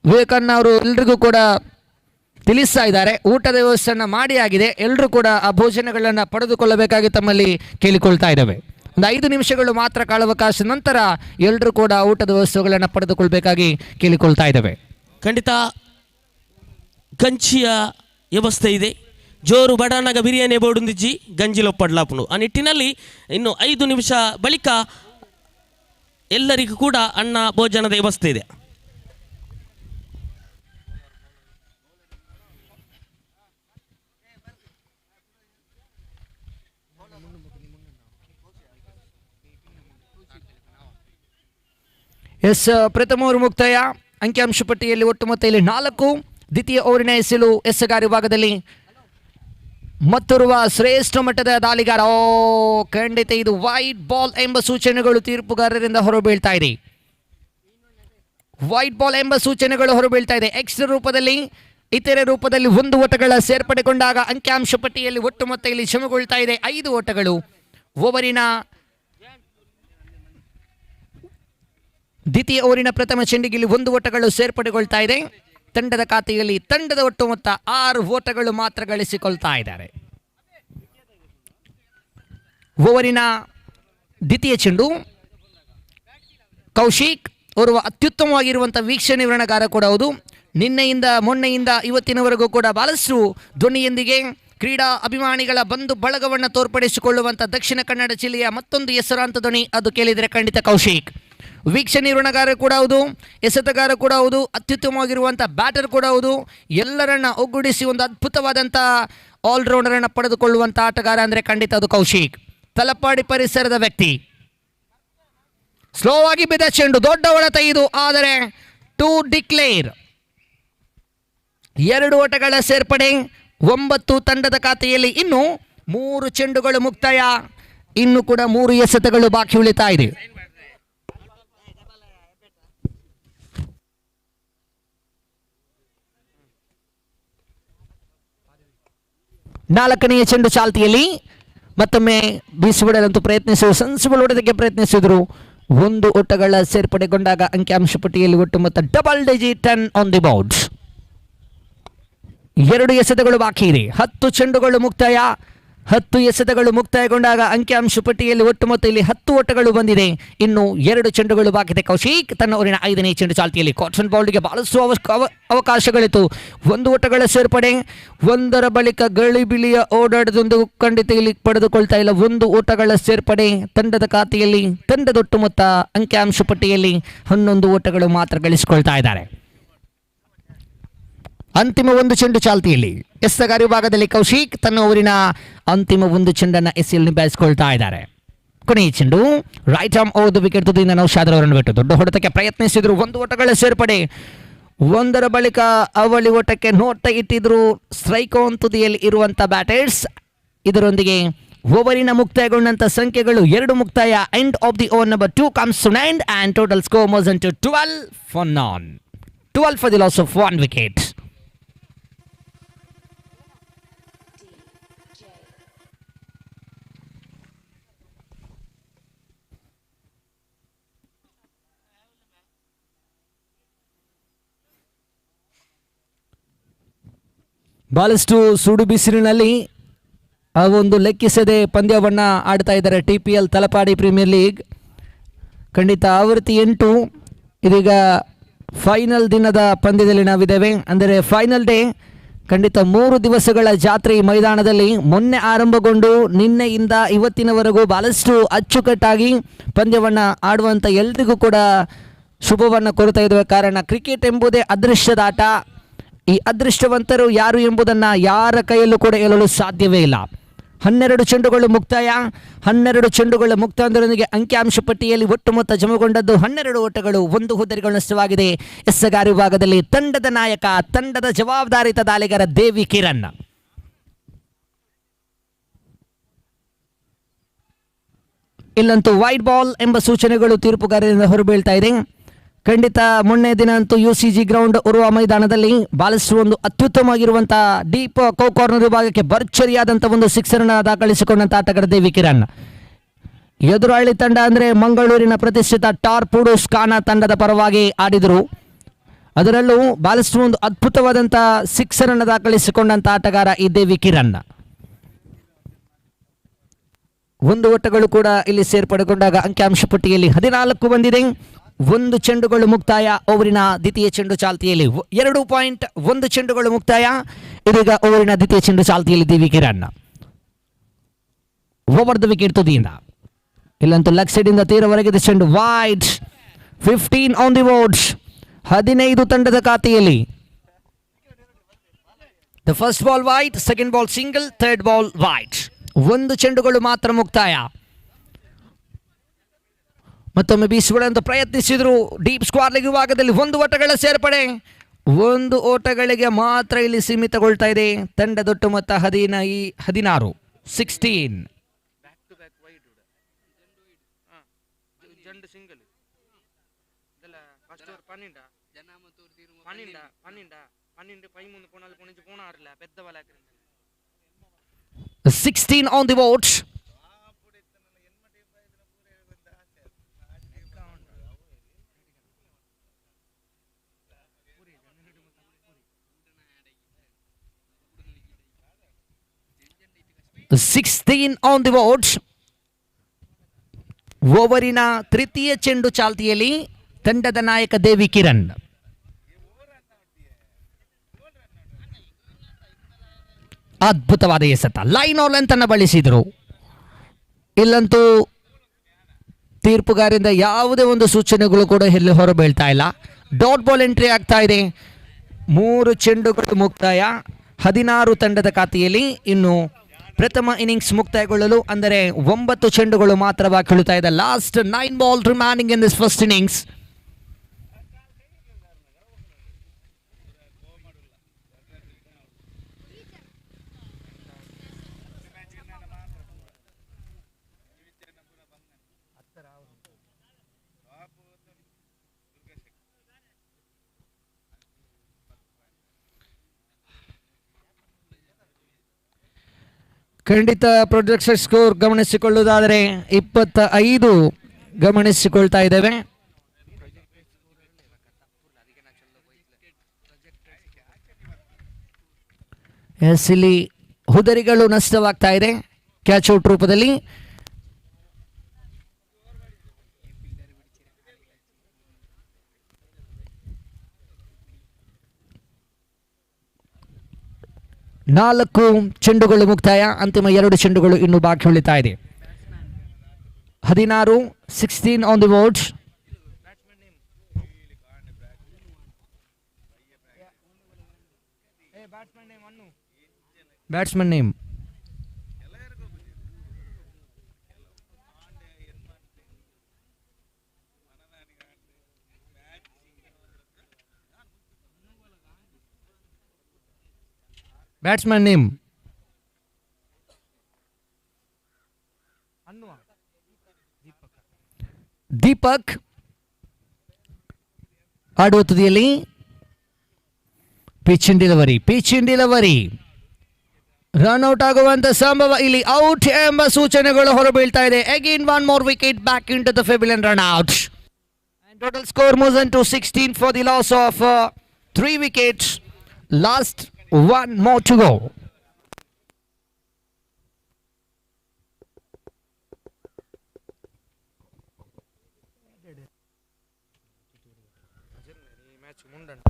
ವಿವೇಕಣ್ಣ ಅವರು ಎಲ್ರಿಗೂ ಕೂಡ ತಿಳಿಸ್ತಾ ಇದ್ದಾರೆ, ಊಟದ ವ್ಯವಸ್ಥೆಯನ್ನು ಮಾಡಿ ಆಗಿದೆ, ಎಲ್ಲರೂ ಕೂಡ ಆ ಭೋಜನಗಳನ್ನು ಪಡೆದುಕೊಳ್ಳಬೇಕಾಗಿ ತಮ್ಮಲ್ಲಿ ಕೇಳಿಕೊಳ್ತಾ ಇದ್ದೇವೆ. ಒಂದು 5 ನಿಮಿಷಗಳು ಮಾತ್ರ ಕಾಲಾವಕಾಶ, ನಂತರ ಎಲ್ಲರೂ ಕೂಡ ಊಟದ ವ್ಯವಸ್ಥೆಗಳನ್ನು ಪಡೆದುಕೊಳ್ಬೇಕಾಗಿ ಕೇಳಿಕೊಳ್ತಾ ಇದ್ದೇವೆ. ಖಂಡಿತ ಗಂಜಿಯ ವ್ಯವಸ್ಥೆ ಇದೆ. ಜೋರು ಬಡಾನಗ ಬಿರಿಯಾನಿ ಬೋಡುಂದಿಜ್ಜಿ ಗಂಜಿಲೊಪ್ಪಡ್ಲಾಪುನು. ಆ ನಿಟ್ಟಿನಲ್ಲಿ ಇನ್ನು 5 ನಿಮಿಷ ಬಳಿಕ ಎಲ್ಲರಿಗೂ ಕೂಡ ಅನ್ನ ಭೋಜನದ ವ್ಯವಸ್ಥೆ ಇದೆ. ಎಸ್, ಪ್ರಥಮ ಓವರ್ ಮುಕ್ತಾಯ. ಅಂಕಿಅಂಶ ಪಟ್ಟಿಯಲ್ಲಿ ಒಟ್ಟು ಮೊತ್ತ ಇಲ್ಲಿ 4. ದ್ವಿತೀಯ ಓವರಿನ ಎಸೆಲು ಎಸೆಗಾರ ವಿಭಾಗದಲ್ಲಿ ಮತ್ತೋರ್ವ ಶ್ರೇಷ್ಠ ಮಟ್ಟದ ದಾಳಿಗಾರ. ಖಂಡಿತ ಇದು ವೈಟ್ ಬಾಲ್ ಎಂಬ ಸೂಚನೆಗಳು ತೀರ್ಪುಗಾರರಿಂದ ಹೊರಬೀಳ್ತಾ ಇದೆ. ವೈಟ್ ಬಾಲ್ ಎಂಬ ಸೂಚನೆಗಳು ಹೊರಬೀಳ್ತಾ ಇದೆ. ಎಕ್ಸ್ಟ್ರಾ ರೂಪದಲ್ಲಿ ಇತರೆ ರೂಪದಲ್ಲಿ 1 ಓಟಗಳ ಸೇರ್ಪಡೆಗೊಂಡಾಗ ಅಂಕಿಅಂಶ ಪಟ್ಟಿಯಲ್ಲಿ ಒಟ್ಟು ಮೊತ್ತ ಇಲ್ಲಿ ಜಮಗೊಳ್ತಾ ಇದೆ 5 ಓಟಗಳು. ಓವರಿನ ದ್ವಿತೀಯ ಓವರಿನ ಪ್ರಥಮ ಚೆಂಡಿಗೆ ಇಲ್ಲಿ 1 ಓಟಗಳು ಸೇರ್ಪಡೆಗೊಳ್ತಾ ಇದೆ. ತಂಡದ ಖಾತೆಯಲ್ಲಿ ತಂಡದ ಒಟ್ಟು ಮೊತ್ತ 6 ಓಟಗಳು ಮಾತ್ರ ಗಳಿಸಿಕೊಳ್ತಾ ಇದ್ದಾರೆ. ಓವರಿನ ದ್ವಿತೀಯ ಚೆಂಡು ಕೌಶಿಕ್ ಓರ್ವ ಅತ್ಯುತ್ತಮವಾಗಿರುವಂಥ ವೀಕ್ಷಣೆ ವಿವರಣೆಗಾರ ಕೂಡ ಹೌದು. ನಿನ್ನೆಯಿಂದ ಮೊನ್ನೆಯಿಂದ ಇವತ್ತಿನವರೆಗೂ ಕೂಡ ಬಹಳಷ್ಟು ಧ್ವನಿಯೊಂದಿಗೆ ಕ್ರೀಡಾ ಅಭಿಮಾನಿಗಳ ಬಂಧು ಬಳಗವನ್ನು ತೋರ್ಪಡಿಸಿಕೊಳ್ಳುವಂಥ ದಕ್ಷಿಣ ಕನ್ನಡ ಜಿಲ್ಲೆಯ ಮತ್ತೊಂದು ಹೆಸರಾಂತ ಧ್ವನಿ ಅದು ಕೇಳಿದರೆ ಖಂಡಿತ ಕೌಶಿಕ್. ವೀಕ್ಷಣೆ ನಿರ್ವಹಣೆಗಾರ ಕೂಡ ಹೌದು, ಎಸೆತಗಾರ ಕೂಡ ಹೌದು, ಅತ್ಯುತ್ತಮವಾಗಿರುವಂಥ ಬ್ಯಾಟರ್ ಕೂಡ ಹೌದು. ಎಲ್ಲರನ್ನ ಒಗ್ಗೂಡಿಸಿ ಒಂದು ಅದ್ಭುತವಾದಂಥ ಆಲ್ರೌಂಡರನ್ನು ಪಡೆದುಕೊಳ್ಳುವಂಥ ಆಟಗಾರ ಅಂದರೆ ಖಂಡಿತ ಅದು ಕೌಶಿಕ್. ತಲಪಾಡಿ ಪರಿಸರದ ವ್ಯಕ್ತಿ. ಸ್ಲೋ ಆಗಿ ಬಿದ್ದ ಚೆಂಡು, ದೊಡ್ಡ ಹೊಡೆತ ಇದು, ಆದರೆ ಟು ಡಿಕ್ಲೇರ್. 2 ಓಟಗಳ ಸೇರ್ಪಡೆ, 9 ತಂಡದ ಖಾತೆಯಲ್ಲಿ ಇನ್ನು 3 ಚೆಂಡುಗಳು ಮುಕ್ತಾಯ. ಇನ್ನು ಕೂಡ 3 ಎಸೆತಗಳು ಬಾಕಿ ಉಳಿತಾ ಇದೆ. ನಾಲ್ಕನೆಯ ಚೆಂಡು ಚಾಲ್ತಿಯಲ್ಲಿ ಮತ್ತೊಮ್ಮೆ ಬೀಸಿಬಿಡಲಂತೂ ಪ್ರಯತ್ನಿಸಿದರು, ಸೆನ್ಸಿಬಲ್ ಹೊಡೆದಕ್ಕೆ ಪ್ರಯತ್ನಿಸಿದರು. 1 ಓಟಗಳ ಸೇರ್ಪಡೆಗೊಂಡಾಗ ಅಂಕಿಅಂಶ ಪಟ್ಟಿಯಲ್ಲಿ ಒಟ್ಟು ಮೊತ್ತ double digit 10 on the bound. 2 ಎಸೆತಗಳು ಬಾಕಿ ಇದೆ. 10 ಚೆಂಡುಗಳು ಮುಕ್ತಾಯ. 10 ಎಸೆತಗಳು ಮುಕ್ತಾಯಗೊಂಡಾಗ ಅಂಕಿಅಂಶ ಪಟ್ಟಿಯಲ್ಲಿ ಒಟ್ಟು ಮೊತ್ತ ಇಲ್ಲಿ 10 ಓಟಗಳು ಬಂದಿದೆ. ಇನ್ನು 2 ಚೆಂಡುಗಳು ಬಾಕಿದೆ. ಕೌಶಿಕ್ ತನ್ನ ಊರಿನ 5ನೇ ಚೆಂಡು ಚಾಲ್ತಿಯಲ್ಲಿ ಕಾಟನ್ ಬೌಲ್ಗೆ ಬಹಳಷ್ಟು ಅವಕಾಶಗಳಿತ್ತು. 1 ಓಟಗಳ ಸೇರ್ಪಡೆ, ಒಂದರ ಬಳಿಕ ಗಳಿಬಿಳಿಯ ಓಡಾಟದೊಂದು ಖಂಡಿತ ಇಲ್ಲಿ ಪಡೆದುಕೊಳ್ತಾ ಇಲ್ಲ. 1 ಓಟಗಳ ಸೇರ್ಪಡೆ ತಂಡದ ಖಾತೆಯಲ್ಲಿ, ತಂಡದ ಒಟ್ಟು ಮೊತ್ತ ಅಂಕಿಅಂಶ ಪಟ್ಟಿಯಲ್ಲಿ 11 ಓಟಗಳು ಮಾತ್ರ ಗಳಿಸಿಕೊಳ್ತಾ ಇದ್ದಾರೆ. ಅಂತಿಮ 1 ಚೆಂಡು ಚಾಲ್ತಿಯಲ್ಲಿ ಎಸೆತಗಾರ ವಿಭಾಗದಲ್ಲಿ ಕೌಶಿಕ್ ತನ್ನ ಊರಿನ ಅಂತಿಮ 1 ಚೆಂಡನ್ನು ಎಸೆಯಲು ನಿಭಾಯಿಸಿಕೊಳ್ತಾ ಇದ್ದಾರೆ. ಕೊನೆಯ ಚೆಂಡು right arm over the wicket ತುದಿಯಿಂದ ನೌಶಾದ್ ಅವರನ್ನು ಬಿಟ್ಟು ದೊಡ್ಡ ಹೊಡೆತಕ್ಕೆ ಪ್ರಯತ್ನಿಸಿದ್ರು. 1 ಓಟಗಳ ಸೇರ್ಪಡೆ, ಒಂದರ ಬಳಿಕ ಅವಳಿ ಓಟಕ್ಕೆ ನೋಟ ಇಟ್ಟಿದ್ರು ಸ್ಟ್ರೈಕ್ ಆನ್ ತುದಿಯಲ್ಲಿ ಇರುವಂಥ ಬ್ಯಾಟರ್ಸ್. ಇದರೊಂದಿಗೆ ಓವರಿನ ಮುಕ್ತಾಯಗೊಂಡಂಥ ಸಂಖ್ಯೆಗಳು 2 ಮುಕ್ತಾಯ. End of the over number 2 comes to end and total score moves into 12 for none. 12 for the loss of 1 wicket. ಬಹಳಷ್ಟು ಸುಡು ಬಿಸಿಲಿನಲ್ಲಿ ಆ ಒಂದು ಲೆಕ್ಕಿಸದೆ ಪಂದ್ಯವನ್ನು ಆಡ್ತಾ ಇದ್ದಾರೆ TPL ತಲಪಾಡಿ ಪ್ರೀಮಿಯರ್ ಲೀಗ್. ಖಂಡಿತ ಆವೃತ್ತಿ 8. ಇದೀಗ ಫೈನಲ್ ದಿನದ ಪಂದ್ಯದಲ್ಲಿ ನಾವಿದ್ದೇವೆ. ಅಂದರೆ ಫೈನಲ್ ಡೇ. ಖಂಡಿತ 3 ದಿವಸಗಳ ಜಾತ್ರೆ ಈ ಮೈದಾನದಲ್ಲಿ ಮೊನ್ನೆ ಆರಂಭಗೊಂಡು ನಿನ್ನೆಯಿಂದ ಇವತ್ತಿನವರೆಗೂ ಬಹಳಷ್ಟು ಅಚ್ಚುಕಟ್ಟಾಗಿ ಪಂದ್ಯವನ್ನು ಆಡುವಂಥ ಎಲ್ರಿಗೂ ಕೂಡ ಶುಭವನ್ನು ಕೋರುತ್ತಾ ಇದ್ದೇವೆ. ಕಾರಣ ಕ್ರಿಕೆಟ್ ಎಂಬುದೇ ಅದೃಷ್ಟದ ಆಟ. ಈ ಅದೃಷ್ಟವಂತರು ಯಾರು ಎಂಬುದನ್ನು ಯಾರ ಕೈಯಲ್ಲೂ ಕೂಡ ಹೇಳಲು ಸಾಧ್ಯವೇ ಇಲ್ಲ. 12 ಚೆಂಡುಗಳು ಮುಕ್ತಾಯ. 12 ಚೆಂಡುಗಳ ಮುಕ್ತಾಯದೊಂದಿಗೆ ಅಂಕಿಅಂಶ ಪಟ್ಟಿಯಲ್ಲಿ ಒಟ್ಟು ಮೊತ್ತ ಜಮಗೊಂಡದ್ದು 12 ಓಟಗಳು, 1 ಹುದ್ದರಿಗಳು ನಷ್ಟವಾಗಿದೆ. ಎಸೆಗಾರ ವಿಭಾಗದಲ್ಲಿ ತಂಡದ ನಾಯಕ, ತಂಡದ ಜವಾಬ್ದಾರಿತ ದಾಳಿಗಾರ ದೇವಿ ಕಿರಣ್. ಇಲ್ಲಂತೂ ವೈಡ್ ಬಾಲ್ ಎಂಬ ಸೂಚನೆಗಳು ತೀರ್ಪುಗಾರರಿಂದ ಹೊರಬೀಳ್ತಾ ಇದೆ. ಖಂಡಿತ ಮೊನ್ನೆ ದಿನ ಅಂತೂ UCG ಗ್ರೌಂಡ್ ಉರುವ ಮೈದಾನದಲ್ಲಿ ಬಹಳಷ್ಟು ಒಂದು ಅತ್ಯುತ್ತಮವಾಗಿರುವಂತಹ ಡೀಪ್ ಕಾರ್ನರ್ ವಿಭಾಗಕ್ಕೆ ಭರ್ಜರಿಯಾದಂಥ ಒಂದು 6 ರನ್ ದಾಖಲಿಸಿಕೊಂಡಂಥ ಆಟಗಾರ ದೇವಿ ಕಿರಣ್. ಎದುರಾಳಿ ತಂಡ ಅಂದರೆ ಮಂಗಳೂರಿನ ಪ್ರತಿಷ್ಠಿತ ಟಾರ್ಪುಡೂಸ್ ಖಾನ ತಂಡದ ಪರವಾಗಿ ಆಡಿದರು. ಅದರಲ್ಲೂ ಬಹಳಷ್ಟು ಒಂದು ಅದ್ಭುತವಾದಂಥ 6 ರನ್ ದಾಖಲಿಸಿಕೊಂಡಂಥ ಆಟಗಾರ ಈ ದೇವಿ ಕಿರಣ್. 1 ಓಟಗಳು ಕೂಡ ಇಲ್ಲಿ ಸೇರ್ಪಡೆಗೊಂಡಾಗ ಅಂಕಿಅಂಶ ಪಟ್ಟಿಯಲ್ಲಿ 14 ಬಂದಿದೆ. 1 ಚೆಂಡುಗಳು ಮುಕ್ತಾಯ. ಓವರಿನ ದ್ವಿತೀಯ ಚೆಂಡು ಚಾಲ್ತಿಯಲ್ಲಿ 2.1 ಚೆಂಡುಗಳು ಮುಕ್ತಾಯ. ಇದೀಗ ಓವರಿನ ದ್ವಿತೀಯ ಚೆಂಡು ಚಾಲ್ತಿಯಲ್ಲಿ ದೇವಿ ಕಿರಣ್ ಓವರ್ ದ ವಿಕೆಟ್ ತುದಿಯಿಂದ. ಇಲ್ಲಂತೂ ಲೆಗ್ ಸೈಡ್ ಇಂದ ತೀರವರೆಗಿದ ಚೆಂಡು ವೈಡ್. 15 on the board. 15 ತಂಡದ ಖಾತೆಯಲ್ಲಿ. The first ball wide, second ball single, third ball wide. 1 ಚೆಂಡುಗಳು ಮಾತ್ರ ಮುಕ್ತಾಯ. ಮತ್ತೊಮ್ಮೆ ಬೀಸಿಕೊಳ್ಳಲು ಪ್ರಯತ್ನಿಸಿದ್ರು. ಡೀಪ್ ಸ್ಕ್ವಾರ್ ಲೆಗ್ ವಿಭಾಗದಲ್ಲಿ 1 ಓಟಗಳ ಸೇರ್ಪಡೆ. 1 ಓಟಗಳಿಗೆ ಮಾತ್ರ ಇಲ್ಲಿ ಸೀಮಿತಗೊಳ್ತಾ ಇದೆ. ತಂಡದೊಟ್ಟು ಮೊತ್ತ 16. 16. జండు సింగిల్ ಇದೆಲ್ಲ ಫಸ್ಟ್ ಓವರ್ 12 పై ముందు కొనాలి కొనించి పోనారుల పెద్ద వాళ్ళకి 16 on the board. ಓವರಿನ ತೃತೀಯ ಚೆಂಡು ಚಾಲ್ತಿಯಲ್ಲಿ ತಂಡದ ನಾಯಕ ದೇವಿ ಕಿರಣ್. ಅದ್ಭುತವಾದ ಎಸೆತ, ಲೈನ್ ಆಲ್ ಅನ್ನು ಬಳಸಿದರು. ಇಲ್ಲಂತೂ ತೀರ್ಪುಗಾರಿಂದ ಯಾವುದೇ ಒಂದು ಸೂಚನೆಗಳು ಕೂಡ ಇಲ್ಲಿ ಹೊರಬೀಳ್ತಾ ಇಲ್ಲ. ಡಾಟ್ ಬಾಲ್ ಎಂಟ್ರಿ ಆಗ್ತಾ ಇದೆ. 3 ಚೆಂಡುಗಳು ಮುಕ್ತಾಯ. 16 ತಂಡದ ಖಾತೆಯಲ್ಲಿ. ಇನ್ನು ಪ್ರಥಮ ಇನ್ನಿಂಗ್ಸ್ ಮುಕ್ತಾಯಗೊಳ್ಳಲು ಅಂದರೆ 9 ಚೆಂಡುಗಳು ಮಾತ್ರ ಬಾಕಿ ಉಳಿತಾ ಇದೆ. Last 9 ball remaining in this first innings. ಖಂಡಿತ ಪ್ರೊಜೆಕ್ಷನ್ ಸ್ಕೋರ್ ಗಮನಿಸಿಕೊಳ್ಳುವುದಾದರೆ 25 ಗಮನಿಸಿಕೊಳ್ತಾ ಇದ್ದೇವೆ. ಎಸ್, ಇಲ್ಲಿ ಹುದರಿಗಳು ನಷ್ಟವಾಗ್ತಾ ಇದೆ. ಕ್ಯಾಚ್ ಔಟ್ ರೂಪದಲ್ಲಿ. ನಾಲ್ಕು ಚೆಂಡುಗಳು ಮುಕ್ತಾಯ. ಅಂತಿಮ 2 ಚೆಂಡುಗಳು ಇನ್ನು ಬಾಕಿ ಉಳಿತಾ ಇದೆ. 16, 16 on the board. Batsman name batsman name Deepak. ಆಡುವ ತುದಿಯಲ್ಲಿ ಪಿಚ್ ಇನ್ ಡೆಲಿವರಿ. ರನ್ಔಟ್ ಆಗುವಂತ ಸಂಭವ, ಇಲ್ಲಿ ಔಟ್ ಎಂಬ ಸೂಚನೆಗಳು ಹೊರಬೀಳ್ತಾ ಇದೆ. Again 1 more wicket back into the pavilion, run out. And total score moves into 16 for the loss of 3 wickets. Last 1 more to go. ಈ ಮ್ಯಾಚ್ ಮುಂದಂಟ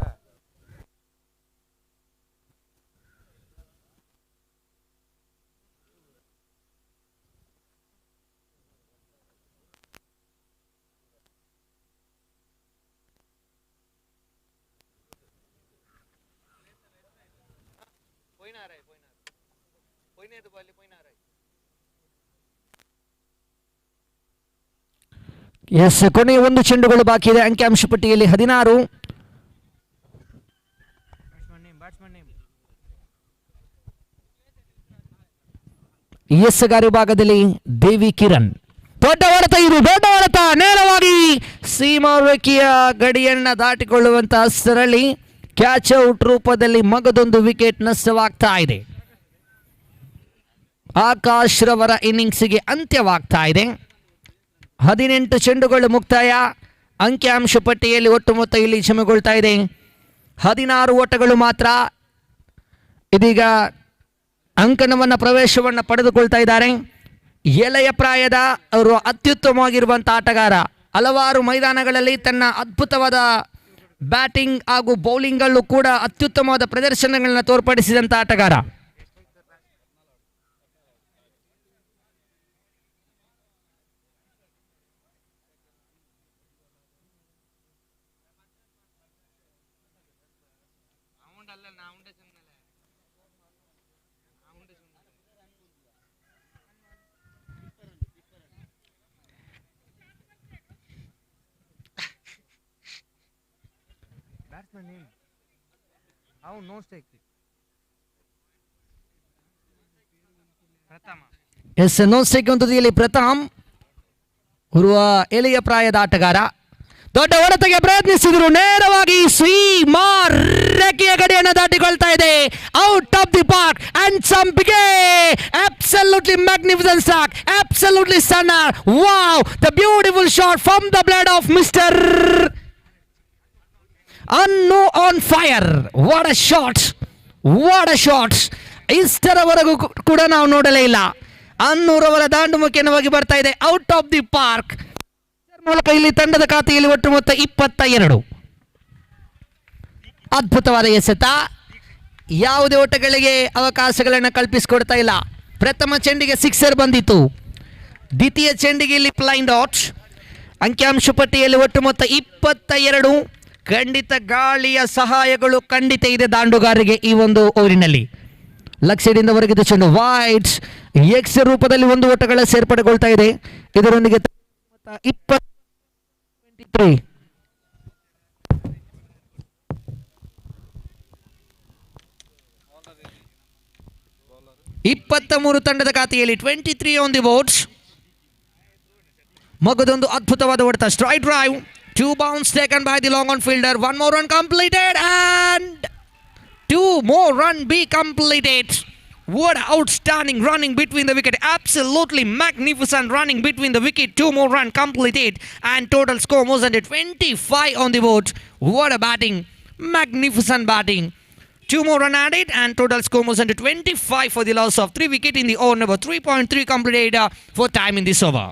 ಎಸ್, ಕೊನೆಯ 1 ಚೆಂಡುಗಳು ಬಾಕಿ ಇದೆ. ಅಂಕಿಅಂಶ ಪಟ್ಟಿಯಲ್ಲಿ 16. ಎಸ್ಗಾರಿ ಭಾಗದಲ್ಲಿ ದೇವಿ ಕಿರಣ್. ದೊಡ್ಡ ಹೊಡೆತ ನೇರವಾಗಿ ಸೀಮಾ ರೇಖೆಯ ಗಡಿಯನ್ನ ದಾಟಿಕೊಳ್ಳುವಂತಹ ಸರಳಿ. ಕ್ಯಾಚ್ ಔಟ್ ರೂಪದಲ್ಲಿ ಮಗದೊಂದು ವಿಕೆಟ್ ನಷ್ಟವಾಗ್ತಾ ಇದೆ. ಆಕಾಶ್ ರವರ ಇನ್ನಿಂಗ್ಸ್ಗೆ ಅಂತ್ಯವಾಗ್ತಾ ಇದೆ. 18 ಚೆಂಡುಗಳು ಮುಕ್ತಾಯ. ಅಂಕಿಅಂಶ ಪಟ್ಟಿಯಲ್ಲಿ ಒಟ್ಟು ಮೊತ್ತ ಇಲ್ಲಿ ಜಮೆಗೊಳ್ತಾ ಇದೆ 16 ಓಟಗಳು ಮಾತ್ರ. ಇದೀಗ ಅಂಕಣವನ್ನು ಪ್ರವೇಶವನ್ನು ಪಡೆದುಕೊಳ್ತಾ ಇದ್ದಾರೆ. ಎಳೆಯ ಪ್ರಾಯದ ಅವರು ಅತ್ಯುತ್ತಮವಾಗಿರುವಂಥ ಆಟಗಾರ. ಹಲವಾರು ಮೈದಾನಗಳಲ್ಲಿ ತನ್ನ ಅದ್ಭುತವಾದ ಬ್ಯಾಟಿಂಗ್ ಹಾಗೂ ಬೌಲಿಂಗಲ್ಲೂ ಕೂಡ ಅತ್ಯುತ್ತಮವಾದ ಪ್ರದರ್ಶನಗಳನ್ನು ತೋರ್ಪಡಿಸಿದಂಥ ಆಟಗಾರ. ಅವನು ನೋ ಸ್ಟೇಕ್ ಪ್ರಥಮ. ಎಸ್, ನೋ ಸ್ಟೇಕ್ ತುದಿಯಲ್ಲಿ ಪ್ರಥಮ್ ಓರ್ವ ಎಳೆಯ ಪ್ರಾಯದ ಆಟಗಾರ. ದೊಡ್ಡ ಹೊಡೆತಕ್ಕೆ ಪ್ರಯತ್ನಿಸಿದ್ರು, ನೇರವಾಗಿ ಸೀಮಾ ರೇಖೆಯ ಗಡಿಯನ್ನು ದಾಟಿಕೊಳ್ತಾ ಇದೆ. Out of the park and some big hit. Absolutely magnificent shot, absolutely stunner. Wow, the beautiful shot from the blade of Mr. Annu on fire. What a shot. ಇಷ್ಟರವರೆಗೂ ಕೂಡ ನಾವು ನೋಡಲೇ ಇಲ್ಲ. ಅನ್ನೂರವರ ದಾಂಡು ಮುಖ್ಯವಾಗಿ ಬರ್ತಾ ಇದೆ ಔಟ್ ಆಫ್ ದಿ ಪಾರ್ಕ್ ಮೂಲಕ. ಇಲ್ಲಿ ತಂಡದ ಖಾತೆಯಲ್ಲಿ ಒಟ್ಟು ಮೊತ್ತ 22. ಅದ್ಭುತವಾದ ಎಸೆತ. ಯಾವುದೇ ಓಟಗಳಿಗೆ ಅವಕಾಶಗಳನ್ನು ಕಲ್ಪಿಸಿಕೊಡ್ತಾ ಇಲ್ಲ. ಪ್ರಥಮ ಚೆಂಡಿಗೆ 6 ಬಂದಿತ್ತು. ದ್ವಿತೀಯ ಚೆಂಡಿಗೆ ಇಲ್ಲಿ ಬ್ಲೈಂಡ್ ಔಟ್. ಅಂಕಿಅಂಶ ಪಟ್ಟಿಯಲ್ಲಿ ಒಟ್ಟು ಮೊತ್ತ 22. ಖಂಡಿತ ಗಾಳಿಯ ಸಹಾಯಗಳು ಖಂಡಿತ ಇದೆ ದಾಂಡುಗಾರರಿಗೆ ಈ ಒಂದು ಓವರಿನಲ್ಲಿ. ಲಕ್ಷ್ಯದಿಂದ ಹೊರಗಿದ ಚೆಂಡು ವೈಟ್ ಎಕ್ಸ್ ರೂಪದಲ್ಲಿ 1 ಓಟಗಳ ಸೇರ್ಪಡೆಗೊಳ್ತಾ ಇದೆ. ಇದರೊಂದಿಗೆ 23 ತಂಡದ ಖಾತೆಯಲ್ಲಿ 23 ಆನ್ ದಿ ಬೋರ್ಡ್. ಮಗದೊಂದು ಅದ್ಭುತವಾದ ಹೊಡೆತ. Straight drive, 2 bounds taken by the long on fielder. 1 more run completed and 2 more run be completed. What outstanding running between the wicket. Absolutely magnificent running between the wicket. 2 more run completed and total score moves at 25 on the board. What a batting. Magnificent batting. 2 more run added, and total score moves into 25 for the loss of 3 wicket in the over number 3.3 completed for time in this over.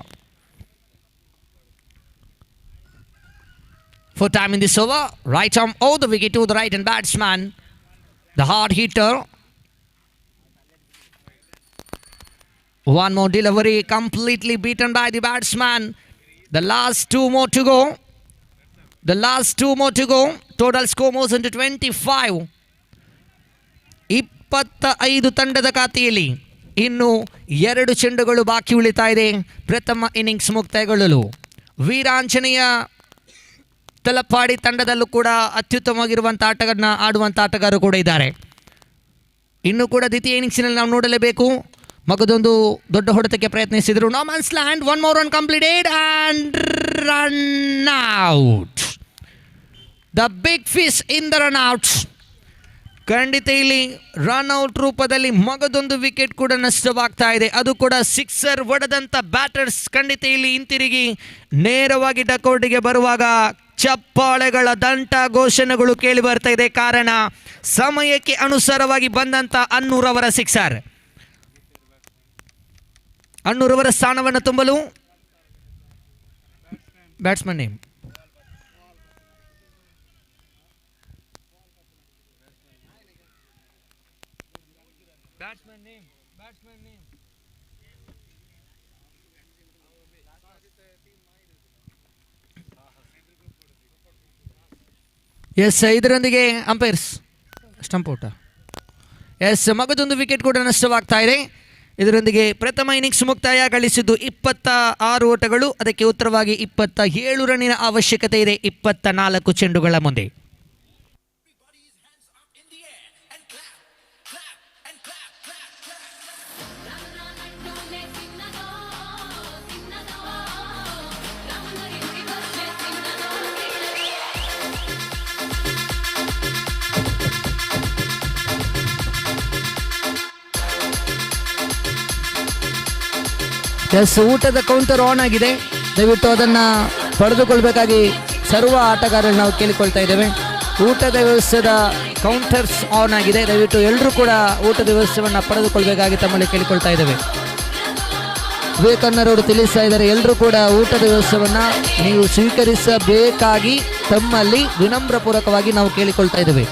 For time in this over, right arm over the wicket to the right hand batsman, the hard hitter. One more delivery, completely beaten by the batsman. The last 2 more to go. The last 2 more to go. Total score moves into 25. 25 ತಂಡದ ಖಾತೆಯಲ್ಲಿ ಇನ್ನು 2 ಚೆಂಡುಗಳು ಬಾಕಿ ಉಳಿತಾ ಇದೆ ಪ್ರಥಮ ಇನ್ನಿಂಗ್ಸ್ ಮುಕ್ತಾಯಗೊಳ್ಳಲು. ವೀರಾಂಜನೇಯ ತಲಪಾಡಿ ತಂಡದಲ್ಲೂ ಕೂಡ ಅತ್ಯುತ್ತಮವಾಗಿರುವಂಥ ಆಟಗಳನ್ನ ಆಡುವಂಥ ಆಟಗಾರರು ಕೂಡ ಇದ್ದಾರೆ. ಇನ್ನು ಕೂಡ ದ್ವಿತೀಯ ಇನ್ನಿಂಗ್ಸಿನಲ್ಲಿ ನಾವು ನೋಡಲೇಬೇಕು. ಮಗದೊಂದು ದೊಡ್ಡ ಹೊಡೆತಕ್ಕೆ ಪ್ರಯತ್ನಿಸಿದರು. No man's land, 1 more run completed and run out. The big fish in the run out. ಖಂಡಿತ ಇಲ್ಲಿ ರನ್ ಔಟ್ ರೂಪದಲ್ಲಿ ಮಗದೊಂದು ವಿಕೆಟ್ ಕೂಡ ನಷ್ಟವಾಗ್ತಾ ಇದೆ. ಅದು ಕೂಡ ಸಿಕ್ಸರ್ ಹೊಡೆದಂಥ ಬ್ಯಾಟರ್ಸ್ ಖಂಡಿತ ಇಲ್ಲಿ ಹಿಂತಿರುಗಿ ನೇರವಾಗಿ ಡಕೌಟಿಗೆ ಬರುವಾಗ ಚಪ್ಪಾಳೆಗಳ ದಂಟ ಘೋಷಣೆಗಳು ಕೇಳಿ ಬರ್ತಾ ಇದೆ. ಕಾರಣ ಸಮಯಕ್ಕೆ ಅನುಸಾರವಾಗಿ ಬಂದಂಥ ಅನ್ನೂರವರ ಸಿಕ್ಸರ್. ಅನ್ನೂರವರ ಸ್ಥಾನವನ್ನು ತುಂಬಲು ಬ್ಯಾಟ್ಸ್ಮನ್ ನೇಮ್ ಎಸ್. ಇದರೊಂದಿಗೆ ಅಂಪೈರ್ಸ್ ಸ್ಟಂಪ್ ಔಟ. ಎಸ್, ಮಗದೊಂದು ವಿಕೆಟ್ ಕೂಡ ನಷ್ಟವಾಗ್ತಾ ಇದೆ. ಇದರೊಂದಿಗೆ ಪ್ರಥಮ ಇನ್ನಿಂಗ್ಸ್ ಮುಕ್ತಾಯ ಗಳಿಸಿದ್ದು 26 ಓಟಗಳು. ಅದಕ್ಕೆ ಉತ್ತರವಾಗಿ 27 ರನ್ನಿನ ಅವಶ್ಯಕತೆ ಇದೆ 24 ಚೆಂಡುಗಳ ಮುಂದೆ. ಎಸ್, ಊಟದ ಕೌಂಟರ್ ಆನ್ ಆಗಿದೆ. ದಯವಿಟ್ಟು ಅದನ್ನು ಪಡೆದುಕೊಳ್ಬೇಕಾಗಿ ಸರ್ವ ಆಟಗಾರರು ನಾವು ಕೇಳಿಕೊಳ್ತಾ ಇದ್ದೇವೆ. ಊಟದ ವ್ಯವಸ್ಥೆದ ಕೌಂಟರ್ಸ್ ಆನ್ ಆಗಿದೆ. ದಯವಿಟ್ಟು ಎಲ್ಲರೂ ಕೂಡ ಊಟದ ವ್ಯವಸ್ಥೆಯನ್ನು ಪಡೆದುಕೊಳ್ಬೇಕಾಗಿ ತಮ್ಮಲ್ಲಿ ಕೇಳಿಕೊಳ್ತಾ ಇದ್ದೇವೆ. ವಿವೇಕಣ್ಣರವರು ತಿಳಿಸ್ತಾ ಇದ್ದಾರೆ, ಎಲ್ಲರೂ ಕೂಡ ಊಟದ ವ್ಯವಸ್ಥೆಯನ್ನು ನೀವು ಸ್ವೀಕರಿಸಬೇಕಾಗಿ ತಮ್ಮಲ್ಲಿ ವಿನಮ್ರಪೂರ್ವಕವಾಗಿ ನಾವು ಕೇಳಿಕೊಳ್ತಾ ಇದ್ದೇವೆ.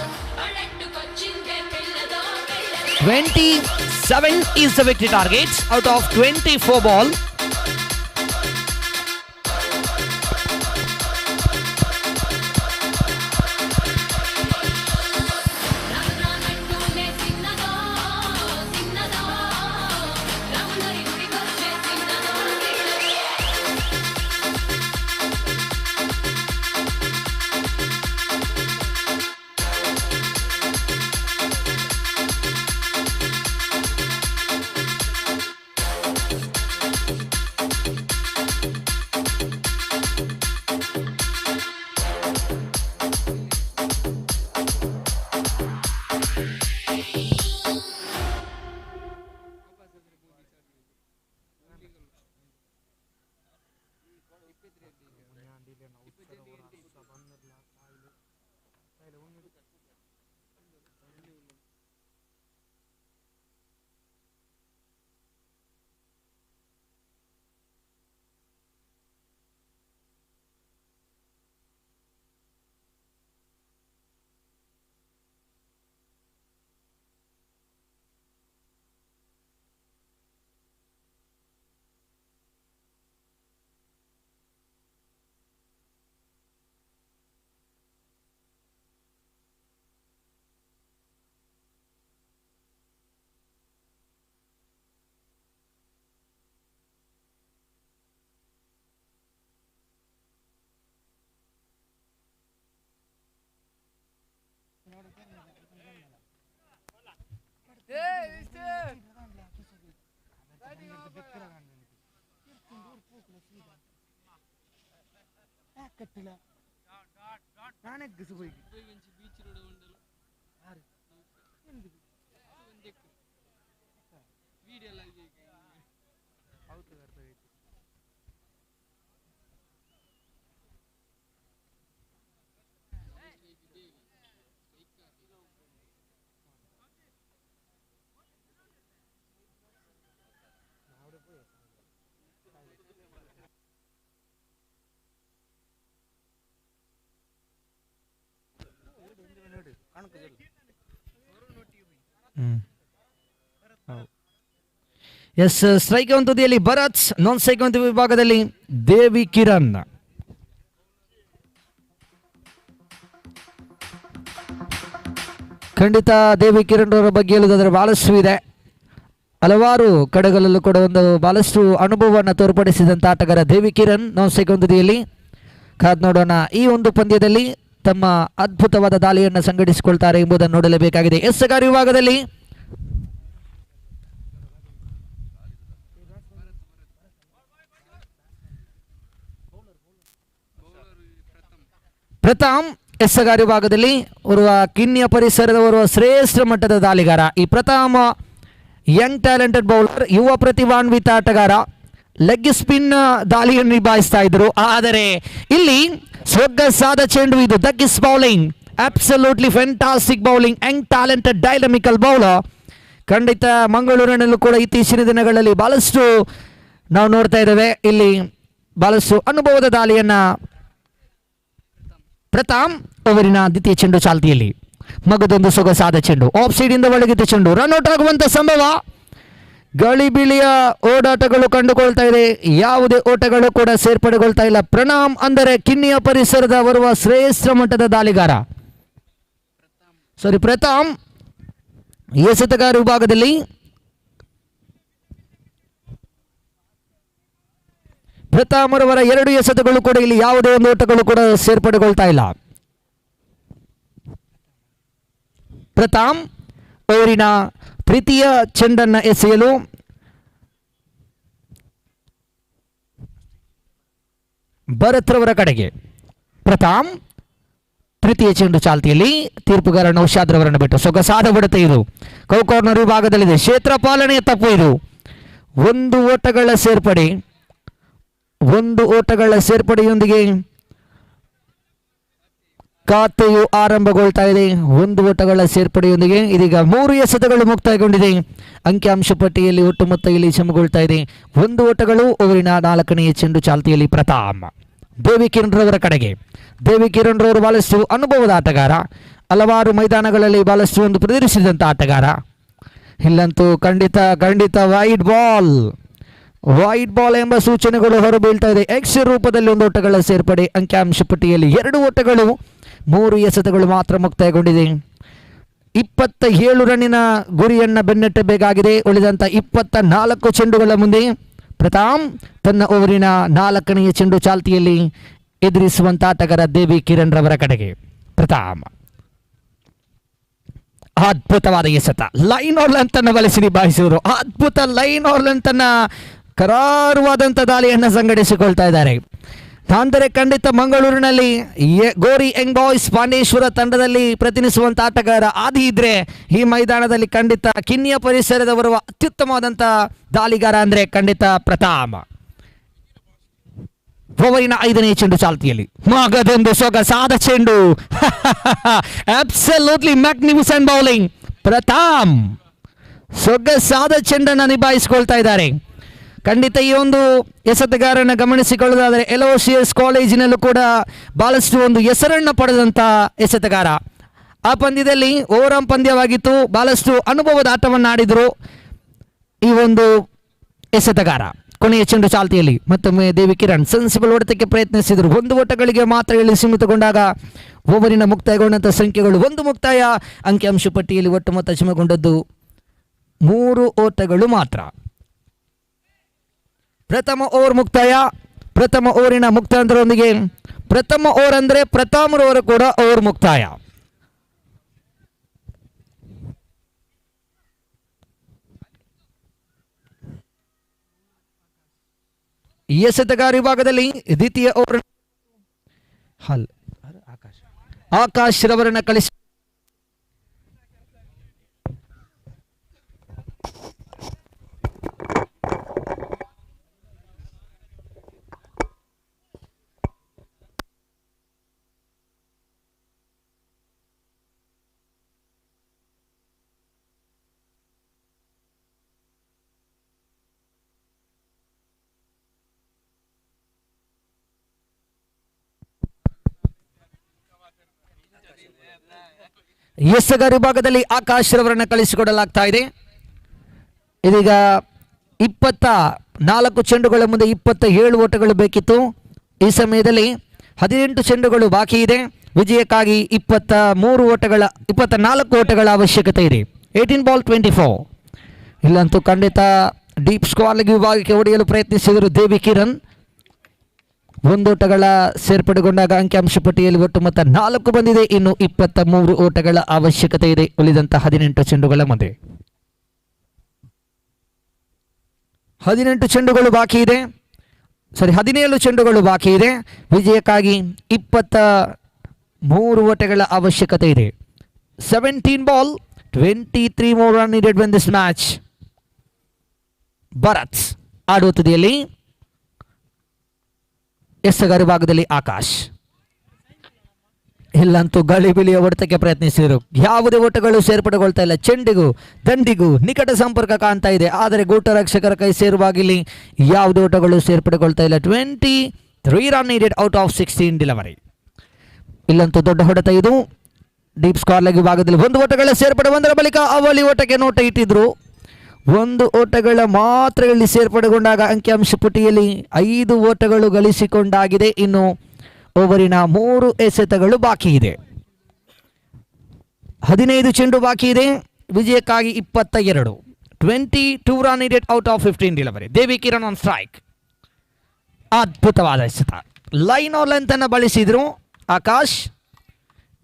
27 is the victory target out of 24 ball. Yes, strike count ತುದಿಯಲ್ಲಿ ಭರತ್, ನಾನ್ ಸ್ಟ್ರೈಕ್ ಕೌಂಟ್ ವಿಭಾಗದಲ್ಲಿ ದೇವಿ ಕಿರಣ್. ಖಂಡಿತ ದೇವಿ ಕಿರಣ್ ಅವರ ಬಗ್ಗೆ ಹೇಳುವುದಾದ್ರೆ ಬಹಳಷ್ಟು ಇದೆ. ಹಲವಾರು ಕಡೆಗಳಲ್ಲೂ ಕೂಡ ಒಂದು ಬಹಳಷ್ಟು ಅನುಭವವನ್ನು ತೋರ್ಪಡಿಸಿದಂಥ ಆಟಗಾರ ದೇವಿ ಕಿರಣ್ ನಾನ್ ಸ್ಟ್ರೈಕ್ ಕೌಂಟ್ ತುದಿಯಲ್ಲಿ. ಕಾದ್ ನೋಡೋಣ ಈ ಒಂದು ಪಂದ್ಯದಲ್ಲಿ ತಮ್ಮ ಅದ್ಭುತವಾದ ದಾಳಿಯನ್ನು ಸಂಘಟಿಸಿಕೊಳ್ತಾರೆ ಎಂಬುದನ್ನು ನೋಡಲೇಬೇಕಾಗಿದೆ. ಎಸ್ಸಗಾರ್ ವಿಭಾಗದಲ್ಲಿ ಪ್ರಥಮ್ ಎಸ್ಸಗಾರ್ ವಿಭಾಗದಲ್ಲಿ ಓರ್ವ ಕಿನ್ನಿಯ ಪರಿಸರದ ಓರ್ವ ಶ್ರೇಷ್ಠ ಮಟ್ಟದ ದಾಳಿಗಾರ. ಈ ಪ್ರಥಮ್ ಯಂಗ್ ಟ್ಯಾಲೆಂಟೆಡ್ ಬೌಲರ್, ಯುವ ಪ್ರತಿಭಾನ್ವಿತ ಆಟಗಾರ. ಲೆಗ್ ಸ್ಪಿನ್ ದಾಳಿಯನ್ನು ನಿಭಾಯಿಸ್ತಾ ಇದ್ರು. ಆದರೆ ಇಲ್ಲಿ ಸೊಗಸಾದ ಚೆಂಡು ಇದು. ದಗ್ಗಿಸ್ bowling, absolutely fantastic bowling, young talented dynamical bowler. ಖಂಡಿತ ಮಂಗಳೂರಿನಲ್ಲೂ ಕೂಡ ಇತ್ತೀಚಿನ ದಿನಗಳಲ್ಲಿ ಬಹಳಷ್ಟು ನಾವು ನೋಡ್ತಾ ಇದ್ದೇವೆ. ಇಲ್ಲಿ ಬಹಳಷ್ಟು ಅನುಭವದ ದಾಳಿಯನ್ನ ಪ್ರಥಮ್ ಓವರಿನ ದ್ವಿತೀಯ ಚೆಂಡು ಚಾಲ್ತಿಯಲ್ಲಿ ಮಗದೊಂದು ಸೊಗಸಾದ ಚೆಂಡು, ಆಫ್ ಸೈಡ್ ಇಂದ ಒಳಗಿದ್ದ ಚೆಂಡು, ರನ್ಔಟ್ ಆಗುವಂತ ಸಂಭವ. ಗಳಿಬಿಳಿಯ ಓಡಾಟಗಳು ಕಂಡುಕೊಳ್ತಾ ಇದೆ, ಯಾವುದೇ ಓಟಗಳು ಕೂಡ ಸೇರ್ಪಡೆಗೊಳ್ತಾ ಇಲ್ಲ. ಪ್ರಣಾಮ್ ಅಂದರೆ ಕಿನ್ನಿಯ ಪರಿಸರದ ಬರುವ ಶ್ರೇಷ್ಠ ಮಟ್ಟದ ದಾಳಿಗಾರ. ಪ್ರಥಮ್ ಎಸೆತಗಾರ ವಿಭಾಗದಲ್ಲಿ ಪ್ರಥಮರವರ 2 ಎಸೆತಗಳು ಕೂಡ ಇಲ್ಲಿ ಯಾವುದೇ ಒಂದು ಓಟಗಳು ಕೂಡ ಸೇರ್ಪಡೆಗೊಳ್ತಾ ಇಲ್ಲ. ಪ್ರಥಮ್ ಓವರಿನ ತೃತೀಯ ಚೆಂಡನ್ನು ಎಸೆಯಲು ಭರತ್ ರವರ ಕಡೆಗೆ. ಪ್ರಥಮ್ ತೃತೀಯ ಚೆಂಡು ಚಾಲ್ತಿಯಲ್ಲಿ ತೀರ್ಪುಗಾರ ನೌಶಾದ್ ರವರನ್ನು ಬಿಟ್ಟು ಸೊಗಸಾದ ಹೊಡೆತ ಇದು. ಕಾರ್ನರ್ ವಿಭಾಗದಲ್ಲಿದೆ, ಕ್ಷೇತ್ರ ಪಾಲನೆಯ ತಪ್ಪು ಇದು. 1 ಓಟಗಳ ಸೇರ್ಪಡೆ, 1 ಓಟಗಳ ಸೇರ್ಪಡೆಯೊಂದಿಗೆ ಖಾತೆಯು ಆರಂಭಗೊಳ್ತಾ ಇದೆ. 1 ಓಟಗಳ ಸೇರ್ಪಡೆಯೊಂದಿಗೆ ಇದೀಗ 3 ಎಸೆತಗಳು ಮುಕ್ತಾಯಗೊಂಡಿದೆ. ಅಂಕಿಅಂಶ ಪಟ್ಟಿಯಲ್ಲಿ ಒಟ್ಟು ಮೊತ್ತ ಇಲ್ಲಿ ಸಮಗೊಳ್ತಾ ಇದೆ. 1 ಓಟಗಳು ಓವರಿನ 4ನೇ ಚೆಂಡು ಚಾಲ್ತಿಯಲ್ಲಿ ಪ್ರಥಮ್ ದೇವಿ ಕಿರಣ್ ರವರ ಕಡೆಗೆ. ದೇವಿ ಕಿರಣ್ ರವರು ಬಹಳಷ್ಟು ಅನುಭವದ ಆಟಗಾರ, ಹಲವಾರು ಮೈದಾನಗಳಲ್ಲಿ ಬಹಳಷ್ಟು ಒಂದು ಪ್ರದರ್ಶಿಸಿದಂಥ ಆಟಗಾರ. ಇಲ್ಲಂತೂ ಖಂಡಿತ ವೈಟ್ ಬಾಲ್ ಎಂಬ ಸೂಚನೆಗಳು ಹೊರಬೀಳ್ತಾ ಇದೆ. ಎಕ್ಸ್ ರೂಪದಲ್ಲಿ 1 ಓಟಗಳ ಸೇರ್ಪಡೆ. ಅಂಕಿಅಂಶ ಪಟ್ಟಿಯಲ್ಲಿ 2 ಓಟಗಳು 3 ಎಸೆತಗಳು ಮಾತ್ರ ಮುಕ್ತಾಯಗೊಂಡಿದೆ. 27 ರನ್ನಿನ ಗುರಿಯನ್ನು ಬೆನ್ನಟ್ಟಬೇಕಾಗಿದೆ. ಉಳಿದಂಥ 24 ಚೆಂಡುಗಳ ಮುಂದೆ ಪ್ರಥಮ್ ತನ್ನ ಓವರಿನ 4ನೇ ಚೆಂಡು ಚಾಲ್ತಿಯಲ್ಲಿ ಎದುರಿಸುವಂತ ಆಟಗಾರ ದೇವಿ ಕಿರಣ್ ರವರ ಕಡೆಗೆ. ಪ್ರಥಮ್ ಅದ್ಭುತವಾದ ಎಸೆತ, ಲೈನ್ ಆರ್ ಲೆಂತ್ ಅನ್ನು ಬಳಸಿ ನಿಭಾಯಿಸಿದರು. ಅದ್ಭುತ ಲೈನ್ ಆರ್ ಲೆಂತ್ ಅನ್ನ ಕರಾರುವಾದಂಥ ದಾಳಿಯನ್ನು ಸಂಘಟಿಸಿಕೊಳ್ತಾ ಇದ್ದಾರೆ. ಅಂದರೆ ಖಂಡಿತ ಮಂಗಳೂರಿನಲ್ಲಿ ಗೋರಿ ಯಂಗ್ ಬಾಯ್ಸ್ ಪಾಂಡೇಶ್ವರ ತಂಡದಲ್ಲಿ ಪ್ರತಿನಿಧಿಸುವಂಥ ಆಟಗಾರ ಆದಿ ಇದ್ರೆ ಈ ಮೈದಾನದಲ್ಲಿ ಖಂಡಿತ ಕಿನ್ನಿಯ ಪರಿಸರದ ಬರುವ ಅತ್ಯುತ್ತಮವಾದಂಥ ದಾಳಿಗಾರ ಅಂದರೆ ಖಂಡಿತ ಪ್ರಥಮ್. ಓವರಿನ 5ನೇ ಚೆಂಡು ಚಾಲ್ತಿಯಲ್ಲಿ ಮಗದೊಂದು ಸೊಗಸಾದ ಚೆಂಡು, ಅಬ್ಸಲ್ಯೂಟ್ಲಿ ಮ್ಯಾಗ್ನಿಫಿಸೆಂಟ್ ಬೌಲಿಂಗ್. ಪ್ರಥಮ್ ಸೊಗಸಾದ ಚೆಂಡನ್ನು ನಿಭಾಯಿಸಿಕೊಳ್ತಾ ಇದ್ದಾರೆ. ಖಂಡಿತ ಈ ಒಂದು ಎಸೆತಗಾರನ ಗಮನಿಸಿಕೊಳ್ಳುವುದಾದರೆ LOCS ಕಾಲೇಜಿನಲ್ಲೂ ಕೂಡ ಬಹಳಷ್ಟು ಒಂದು ಹೆಸರನ್ನು ಪಡೆದಂಥ ಎಸೆತಗಾರ. ಆ ಪಂದ್ಯದಲ್ಲಿ ಓವರಾಮ್ ಪಂದ್ಯವಾಗಿತ್ತು, ಬಹಳಷ್ಟು ಅನುಭವದ ಆಟವನ್ನು ಆಡಿದರು ಈ ಒಂದು ಎಸೆತಗಾರ. ಕೊನೆಯ ಚೆಂಡು ಚಾಲ್ತಿಯಲ್ಲಿ ಮತ್ತೊಮ್ಮೆ ದೇವಿ ಕಿರಣ್ ಸೆನ್ಸಿಬಲ್ ಹೊಡೆತಕ್ಕೆ ಪ್ರಯತ್ನಿಸಿದರು. 1 ಓಟಗಳಿಗೆ ಮಾತ್ರ ಇಲ್ಲಿ ಸೀಮಿತಗೊಂಡಾಗ ಓವರಿನ ಮುಕ್ತಾಯಗೊಂಡಂಥ ಸಂಖ್ಯೆಗಳು 1 ಮುಕ್ತಾಯ. ಅಂಕಿಅಂಶ ಪಟ್ಟಿಯಲ್ಲಿ ಒಟ್ಟು ಮೊತ್ತ ಸಮಗೊಂಡದ್ದು 3 ಓಟಗಳು ಮಾತ್ರ. ಪ್ರಥಮ ಓವರ್ ಮುಕ್ತಾಯ. ಪ್ರಥಮ ಓವರಿನ ಮುಕ್ತಾಯದೊಂದಿಗೆ ಪ್ರಥಮ ಓವರ್ ಅಂದರೆ ಪ್ರಥಮರವರು ಕೂಡ ಓವರ್ ಮುಕ್ತಾಯ. ಎಸೆತಗಾರ ವಿಭಾಗದಲ್ಲಿ ದ್ವಿತೀಯ ಓವರ್ ಆಕಾಶ್ ರವರನ್ನ ಕಳಿಸಿ ಎಸಗ ವಿಭಾಗದಲ್ಲಿ ಆಕಾಶ್ ರವರನ್ನು ಕಳಿಸಿಕೊಡಲಾಗ್ತಾ ಇದೆ. ಇದೀಗ 24 ಚೆಂಡುಗಳ ಮುಂದೆ 27 ಓಟಗಳು ಬೇಕಿತ್ತು. ಈ ಸಮಯದಲ್ಲಿ 18 ಚೆಂಡುಗಳು ಬಾಕಿ ಇದೆ. ವಿಜಯಕ್ಕಾಗಿ 24 ಓಟಗಳ ಅವಶ್ಯಕತೆ ಇದೆ. 18 ಬಾಲ್ 24. ಇಲ್ಲಂತೂ ಖಂಡಿತ ಡೀಪ್ ಸ್ಕ್ವಾರ್ ವಿಭಾಗಕ್ಕೆ ಹೊಡೆಯಲು ಪ್ರಯತ್ನಿಸಿದರು ದೇವಿ ಕಿರಣ್. 1 ಓಟಗಳ ಸೇರ್ಪಡೆಗೊಂಡಾಗ ಅಂಕಿಅಂಶ ಪಟ್ಟಿಯಲ್ಲಿ ಒಟ್ಟು ಮೊತ್ತ 4 ಬಂದಿದೆ. ಇನ್ನು 23 ಓಟಗಳ ಅವಶ್ಯಕತೆ ಇದೆ ಉಳಿದಂತ 18 ಚೆಂಡುಗಳ ಮುಂದೆ. 18 ಚೆಂಡುಗಳು ಬಾಕಿ ಇದೆ. 17 ಚೆಂಡುಗಳು ಬಾಕಿ ಇದೆ. ವಿಜಯಕ್ಕಾಗಿ 23 ಓಟಗಳ ಅವಶ್ಯಕತೆ ಇದೆ. 17 ball 23 more run needed win this match. Bharat ಆಡುವ ತುದಿಯಲ್ಲಿ, ಎಸಗ ವಿಭಾಗದಲ್ಲಿ ಆಕಾಶ್. ಇಲ್ಲಂತೂ ಗಳಿಬಿಳಿಯ ಹೊಡೆತಕ್ಕೆ ಪ್ರಯತ್ನಿಸಿದರು. ಯಾವುದೇ ಓಟಗಳು ಸೇರ್ಪಡೆಗೊಳ್ತಾ ಇಲ್ಲ. ಚೆಂಡಿಗೂ ದಂಡಿಗೂ ನಿಕಟ ಸಂಪರ್ಕ ಕಾಣ್ತಾ ಇದೆ. ಆದರೆ ಗೂಟ ರಕ್ಷಕರ ಕೈ ಸೇರುವಾಗ ಇಲ್ಲಿ ಯಾವುದೇ ಓಟಗಳು ಸೇರ್ಪಡೆಗೊಳ್ತಾ ಇಲ್ಲ. 23 run needed out of 16 delivery. ಇಲ್ಲಂತೂ ದೊಡ್ಡ ಹೊಡೆತ ಇದು. ಡೀಪ್ ಸ್ಕೋರ್ ಲೆಗ್ ವಿಭಾಗದಲ್ಲಿ 1 ಓಟಗಳ ಸೇರ್ಪಡೆ ಬಂದರ ಬಳಿಕ ಅವಳಿ ಓಟಕ್ಕೆ ನೋಟ ಇಟ್ಟಿದ್ರು. 1 ಓಟಗಳ ಮಾತ್ರ ಇಲ್ಲಿ ಸೇರ್ಪಡೆಗೊಂಡಾಗ ಅಂಕಿಅಂಶ ಪಟ್ಟಿಯಲ್ಲಿ 5 ಓಟಗಳು ಗಳಿಸಿಕೊಂಡಾಗಿದೆ. ಇನ್ನು ಓವರಿನ 3 ಎಸೆತಗಳು ಬಾಕಿ ಇದೆ. 15 ಚೆಂಡು ಬಾಕಿ ಇದೆ. ವಿಜಯಕ್ಕಾಗಿ 22. 22 run needed out of 15 delivery. Devi Kiran on strike. ಅದ್ಭುತವಾದ ಎಸೆತ. ಲೈನ್ ಆರ್ ಲೆಂತ್ ಅನ್ನು ಬಳಸಿದ್ರು ಆಕಾಶ್.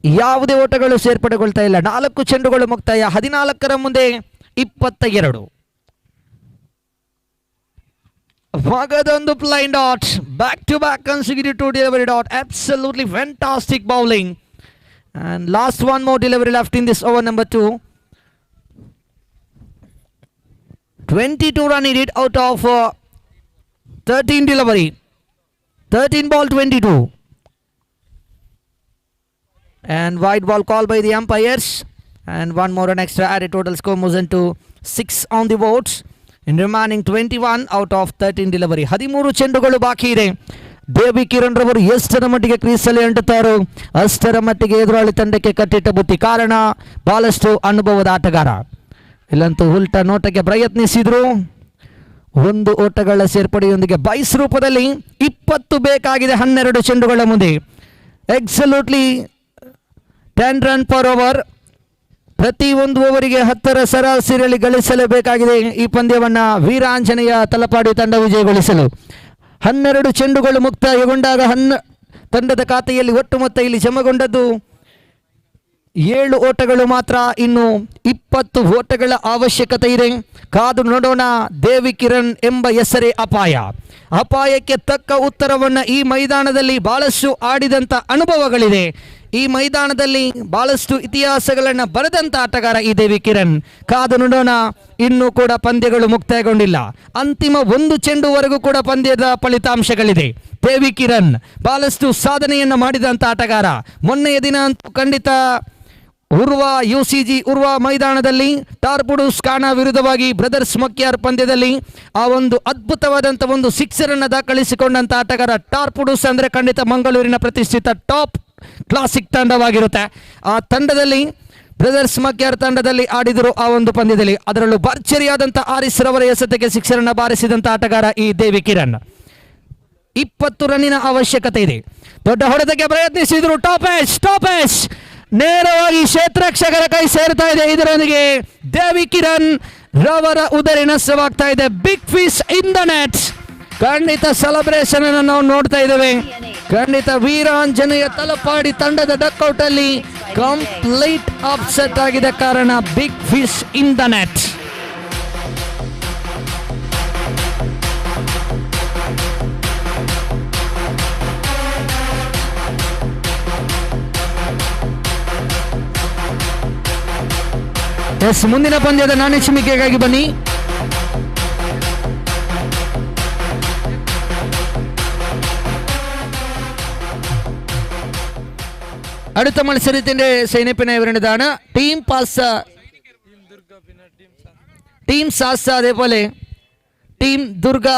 ಯಾವುದೇ ಓಟಗಳು ಸೇರ್ಪಡೆಗೊಳ್ತಾ ಇಲ್ಲ. 4 ಚೆಂಡುಗಳು ಮುಕ್ತಾಯ. 14ರ ಮುಂದೆ 22. ಮಗದೊಂದು plain dot. Back to back consecutive 2 delivery dot. Absolutely fantastic bowling. And last one more delivery left in this over number 2. 22 run needed out of 13 delivery. 13 ball 22. And wide ball call by the umpires. And one more an extra added. Total score moves into 6 on the votes. In remaining 21 out of 13 delivery. 13 ಚೆಂಡುಗಳು ಬಾಕಿ ಇದೆ. ದೇವಿ ಕಿರಣ್ ರವರು ಎಷ್ಟರ ಮಟ್ಟಿಗೆ ಕ್ರೀಸಲ್ಲಿ ಅಂಟುತ್ತಾರೋ ಅಷ್ಟರ ಮಟ್ಟಿಗೆ ಎದುರಾಳಿ ತಂಡಕ್ಕೆ ಕಟ್ಟಿಟ್ಟ ಬುತ್ತಿ. ಕಾರಣ ಬಹಳಷ್ಟು ಅನುಭವದ ಆಟಗಾರ. ಇಲ್ಲಂತೂ ಉಲ್ಟಾ ನೋಟಕ್ಕೆ ಪ್ರಯತ್ನಿಸಿದ್ರು. 1 ಓಟಗಳ ಸೇರ್ಪಡೆಯೊಂದಿಗೆ ಬೈಸ್ ರೂಪದಲ್ಲಿ 20 ಬೇಕಾಗಿದೆ 12 ಚೆಂಡುಗಳ ಮುಂದೆ. ಎಕ್ಸಲ್ಯೂಟ್ಲಿ 10 run per over. ಪ್ರತಿ 1 ಓವರಿಗೆ 10ರ ಸರಾಸರಿಯಲ್ಲಿ ಗಳಿಸಲೇಬೇಕಾಗಿದೆ ಈ ಪಂದ್ಯವನ್ನ ವೀರಾಂಜನೇಯ ತಲಪಾಡಿ ತಂಡ ವಿಜಯಗೊಳಿಸಲು. 12 ಚೆಂಡುಗಳು ಮುಕ್ತಾಯಗೊಂಡಾಗ ತಂಡದ ಖಾತೆಯಲ್ಲಿ ಒಟ್ಟು ಮೊತ್ತ ಇಲ್ಲಿ ಜಮಗೊಂಡದ್ದು 7 ಓಟಗಳು ಮಾತ್ರ. ಇನ್ನು 20 ಓಟಗಳ ಅವಶ್ಯಕತೆ ಇದೆ. ಕಾದು ನೋಡೋಣ. ದೇವಿ ಕಿರಣ್ ಎಂಬ ಹೆಸರೇ ಅಪಾಯ. ಅಪಾಯಕ್ಕೆ ತಕ್ಕ ಉತ್ತರವನ್ನು ಈ ಮೈದಾನದಲ್ಲಿ ಬಹಳಷ್ಟು ಆಡಿದಂಥ ಅನುಭವಗಳಿದೆ. ಈ ಮೈದಾನದಲ್ಲಿ ಬಹಳಷ್ಟು ಇತಿಹಾಸಗಳನ್ನು ಬರೆದಂಥ ಆಟಗಾರ ಈ ದೇವಿ ಕಿರಣ್. ಕಾದು ನೋಡೋಣ. ಇನ್ನೂ ಕೂಡ ಪಂದ್ಯಗಳು ಮುಕ್ತಾಯಗೊಂಡಿಲ್ಲ. ಅಂತಿಮ 1 ಚೆಂಡುವರೆಗೂ ಕೂಡ ಪಂದ್ಯದ ಫಲಿತಾಂಶಗಳಿದೆ. ದೇವಿ ಕಿರಣ್ ಬಹಳಷ್ಟು ಸಾಧನೆಯನ್ನು ಮಾಡಿದಂಥ ಆಟಗಾರ. ಮೊನ್ನೆಯ ದಿನ ಅಂತೂ ಖಂಡಿತ ಉರ್ವ UCG ಉರ್ವ ಮೈದಾನದಲ್ಲಿ ಟಾರ್ಪುಡುಸ್ ಕಾಣ ವಿರುದ್ಧವಾಗಿ ಬ್ರದರ್ಸ್ ಮಕ್ಯಾರ್ ಪಂದ್ಯದಲ್ಲಿ ಆ ಒಂದು ಅದ್ಭುತವಾದಂಥ ಒಂದು ಸಿಕ್ಸರನ್ನು ದಾಖಲಿಸಿಕೊಂಡಂಥ ಆಟಗಾರ. ಟಾರ್ಪುಡುಸ್ ಅಂದರೆ ಖಂಡಿತ ಮಂಗಳೂರಿನ ಪ್ರತಿಷ್ಠಿತ ಟಾಪ್ ಕ್ಲಾಸಿಕ್ ತಂಡವಾಗಿರುತ್ತೆ. ಆ ತಂಡದಲ್ಲಿ ಬ್ರದರ್ಸ್ ಮಕ್ಯಾರ್ ತಂಡದಲ್ಲಿ ಆಡಿದರು ಆ ಒಂದು ಪಂದ್ಯದಲ್ಲಿ. ಅದರಲ್ಲೂ ಭರ್ಜರಿಯಾದಂಥ ಆರಿಸ್ ರವರ ಎಸೆತಕ್ಕೆ ಸಿಕ್ಸರನ್ನು ಬಾರಿಸಿದಂಥ ಆಟಗಾರ ಈ ದೇವಿ ಕಿರಣ್. 20 ರನ್ನಿನ ಅವಶ್ಯಕತೆ ಇದೆ. ದೊಡ್ಡ ಹೊಡೆತಕ್ಕೆ ಪ್ರಯತ್ನಿಸಿದ್ರು. ಟಾಪೇಶ್ ನೇರವಾಗಿ ಕ್ಷೇತ್ರರಕ್ಷಕರ ಕೈ ಸೇರ್ತಾ ಇದೆ. ಇದರೊಂದಿಗೆ ದೇವಿ ಕಿರಣ್ ರವರ ಉದರಿ ನಷ್ಟವಾಗ್ತಾ ಇದೆ. Big fish in the net. ಖಂಡಿತ ಸೆಲೆಬ್ರೇಷನ್ ಅನ್ನು ನಾವು ನೋಡ್ತಾ ಇದ್ದೇವೆ. ಖಂಡಿತ ವೀರಾಂಜನೇಯ ತಲಪಾಡಿ ತಂಡದ ಡಕ್ಔಟ್ ಅಲ್ಲಿ ಕಂಪ್ಲೀಟ್ ಅಪ್ಸೆಟ್ ಆಗಿದೆ. ಕಾರಣ big fish in the net. ಮುಂದಿನ ಪಂದ್ಯದ ನಾಣ್ಯ ಚಿಮ್ಮಿಕೆಗಾಗಿ ಬನ್ನಿ. അടുത്ത മത്സരത്തിന്റെ സൈന്യപ്പിനായി വരുന്നതാണ് ടീം സാസ അതേപോലെ ടീം ദുർഗ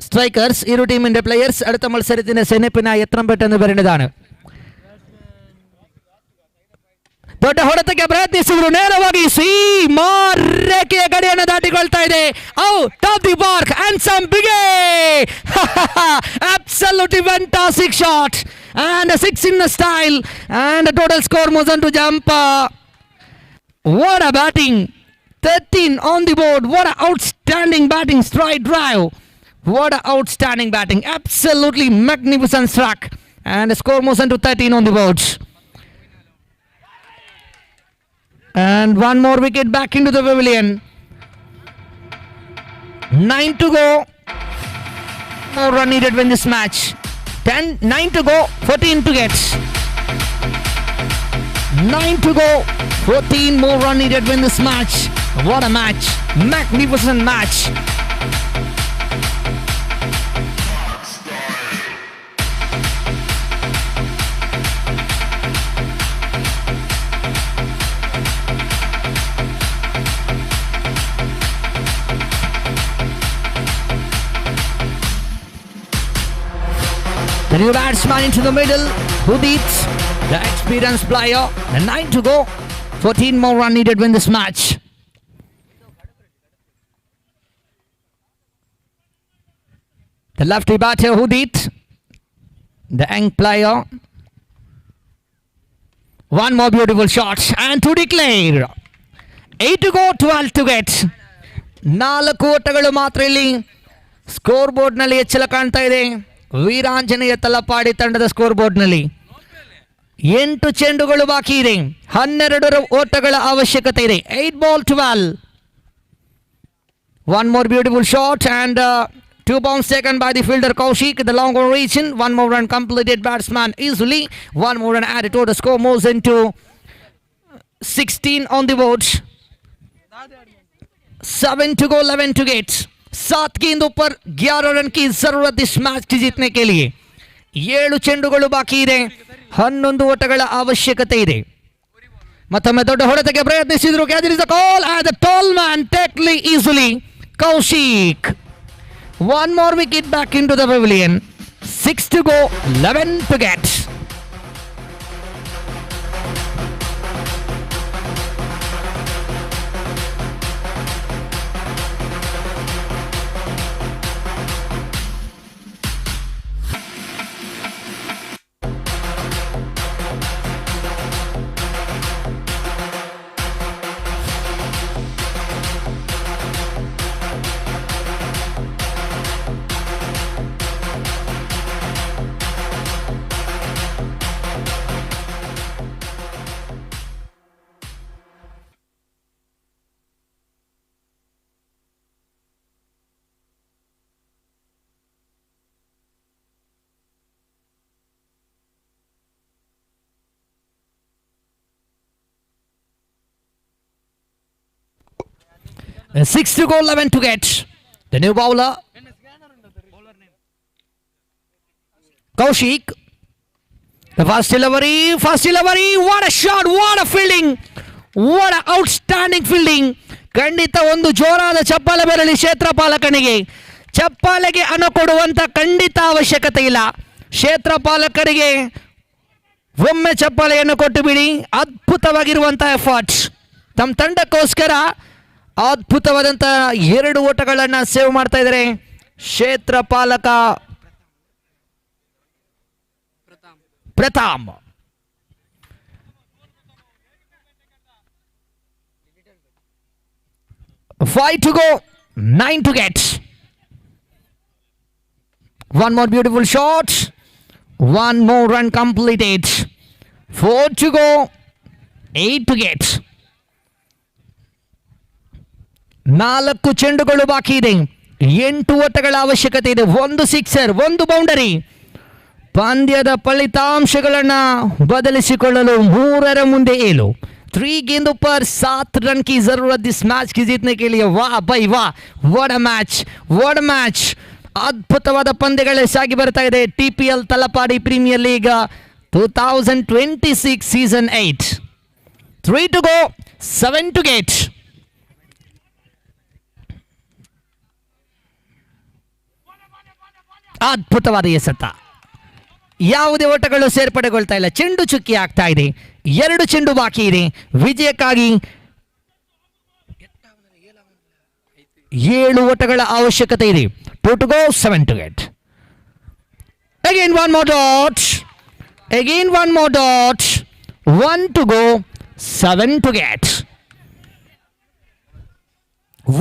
സ്ട്രൈക്കേഴ്സ്. ഇരു ടീമിന്റെ പ്ലേയേഴ്സ് അടുത്ത മത്സരത്തിന്റെ സൈന്യപ്പിനായി എത്രയും പെട്ടെന്ന് വരുന്നതാണ്. ದೊಡ್ಡ ಹೊಡೆತಕ್ಕೆ ಪ್ರಯತ್ನಿಸಿದ್ರು, ನೇರವಾಗಿ ರೇಖೆಯ ಗಡಿಯನ್ನು ದಾಟಿಕೊಳ್ತಾ ಇದೆ. Out of the park and some big absolutely fantastic shot and a 6 in the style and the total score moves on to jump. What a batting, 13 on the board. What a outstanding batting, straight drive. What a outstanding batting, absolutely magnificent struck, and the score moves on to 13 on the board. And one more wicket back into the pavilion. 9 to go. More run needed win this match. 9 to go, 14 to get. 9 to go, 14 more run needed win this match. What a match. Magnificent match. The new batsman into the middle, Udit, the experienced player. The 9 to go, 14 more run needed win this match. The lefty batter, Udit, the young player. One more beautiful shot and to declare. 8 to go, 12 to get. 4 ಓಟಗಳು ಮಾತ್ರ ಇಲ್ಲಿ ಸ್ಕೋರ್ ಬೋರ್ಡ್ನಲ್ಲಿ ಹೆಚ್ಚಳ ಕಾಣ್ತಾ ಇದೆ. ವೀರಾಂಜನೇಯ ತಲಪಾಡಿ ತಂಡದ ಸ್ಕೋರ್ ಬೋರ್ಡ್ನಲ್ಲಿ 8 ಚೆಂಡುಗಳು ಬಾಕಿ ಇದೆ. 12 ಓಟಗಳ ಅವಶ್ಯಕತೆ ಇದೆ. 8 ball 12. One more beautiful shot and 2 bounce taken by the fielder Kaushik. The long reach in. 1 more run completed batsman easily. 1 more run added to the score moves into 16 on the board. 7 to go, 11 to get. 7 गेंदों पर 11 रन की जरूरत इस मैच की जीतने के लिए. 7 ಚೆಂಡುಗಳು ಬಾಕಿ ಇದೆ. 11 ಓಟಗಳ ಅವಶ್ಯಕತೆ ಇದೆ. ಮತ್ತೊಮ್ಮೆ ದೊಡ್ಡ ಹೊಡೆತಕ್ಕೆ ಪ್ರಯತ್ನಿಸಿದ್ರು. There is a call and the tall man tackling easily. Kaushik. 1 more wicket back into the pavilion. 6 to go, 11 to get. And 6 to go, 11 to get. The new bowler, Kaushik. The fast delivery. What a shot, what a fielding. What an outstanding fielding. ಖಂಡಿತ ಒಂದು ಜೋರಾದ ಚಪ್ಪಾಳೆ ಬರಲಿ ಕ್ಷೇತ್ರಪಾಲಕನಿಗೆ. ಚಪ್ಪಾಳೆಗೆ ಅನ್ನ ಕೊಡುವಂತ ಖಂಡಿತ ಅವಶ್ಯಕತೆ ಇಲ್ಲ. ಕ್ಷೇತ್ರಪಾಲಕರಿಗೆ ಒಮ್ಮೆ ಚಪ್ಪಾಳೆಯನ್ನು ಕೊಟ್ಟು ಬಿಡಿ. ಅದ್ಭುತವಾಗಿರುವಂತಹ ಎಫರ್ಟ್ಸ್. ತಮ್ಮ ತಂಡಕ್ಕೋಸ್ಕರ ಅದ್ಭುತವಾದಂಥ 2 ಓಟಗಳನ್ನು ಸೇವ್ ಮಾಡ್ತಾ ಇದ್ದಾರೆ ಕ್ಷೇತ್ರಪಾಲಕ ಪ್ರತಾಮ್. 5 to go, 9 to get. 1 more beautiful shot. 1 more run completed. 4 to go, 8 to get. 4 ಚೆಂಡುಗಳು ಬಾಕಿ ಇದೆ. 8 ಓಟಗಳ ಅವಶ್ಯಕತೆ ಇದೆ. 1 ಸಿಕ್ಸರ್, 1 ಬೌಂಡರಿ. ಪಂದ್ಯದ ಫಲಿತಾಂಶಗಳನ್ನು ಬದಲಿಸಿಕೊಳ್ಳಲು 3ರ ಮುಂದೆ 7. 3 गेंदों पर 7 रन की जरूरत इस मैच की जीतने के लिए. वाह भाई वाह, what a match, what a match. ಅದ್ಭುತವಾದ ಪಂದ್ಯಗಳೇ ಸಾಗಿ ಬರ್ತಾ ಇದೆ TPL Talapady premier league 2026 season 8. 3 to go, 7 to get. ಅದ್ಭುತವಾದ ಎಸೆತ. ಯಾವುದೇ ಓಟಗಳು ಸೇರ್ಪಡೆಗೊಳ್ತಾ ಇಲ್ಲ. ಚೆಂಡು ಚುಕ್ಕಿ ಆಗ್ತಾ ಇದೆ. 2 ಚೆಂಡು ಬಾಕಿ ಇದೆ. ವಿಜಯಕ್ಕಾಗಿ 7 ಓಟಗಳ ಅವಶ್ಯಕತೆ ಇದೆ. 2 to go, 7 to get. Again one more dot. 1 to go, 7 to get.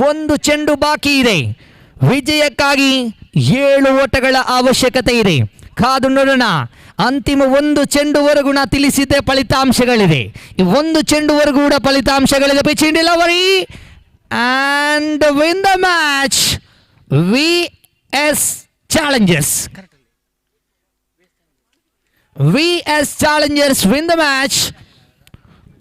1 ಚೆಂಡು ಬಾಕಿ ಇದೆ. ವಿಜಯಕ್ಕಾಗಿ 7 ಓಟಗಳ ಅವಶ್ಯಕತೆ ಇದೆ. ಕಾದು ನೋಡೋಣ. ಅಂತಿಮ 1 ಚೆಂಡುವರೆಗೂ ತಿಳಿಸಿದ್ದೆ ಫಲಿತಾಂಶಗಳಿದೆ. ಈ 1 ಚೆಂಡುವರೆಗೂ ಕೂಡ ಫಲಿತಾಂಶಗಳಿದೆ. Pitch delivery and win the match. VS Challengers win the match.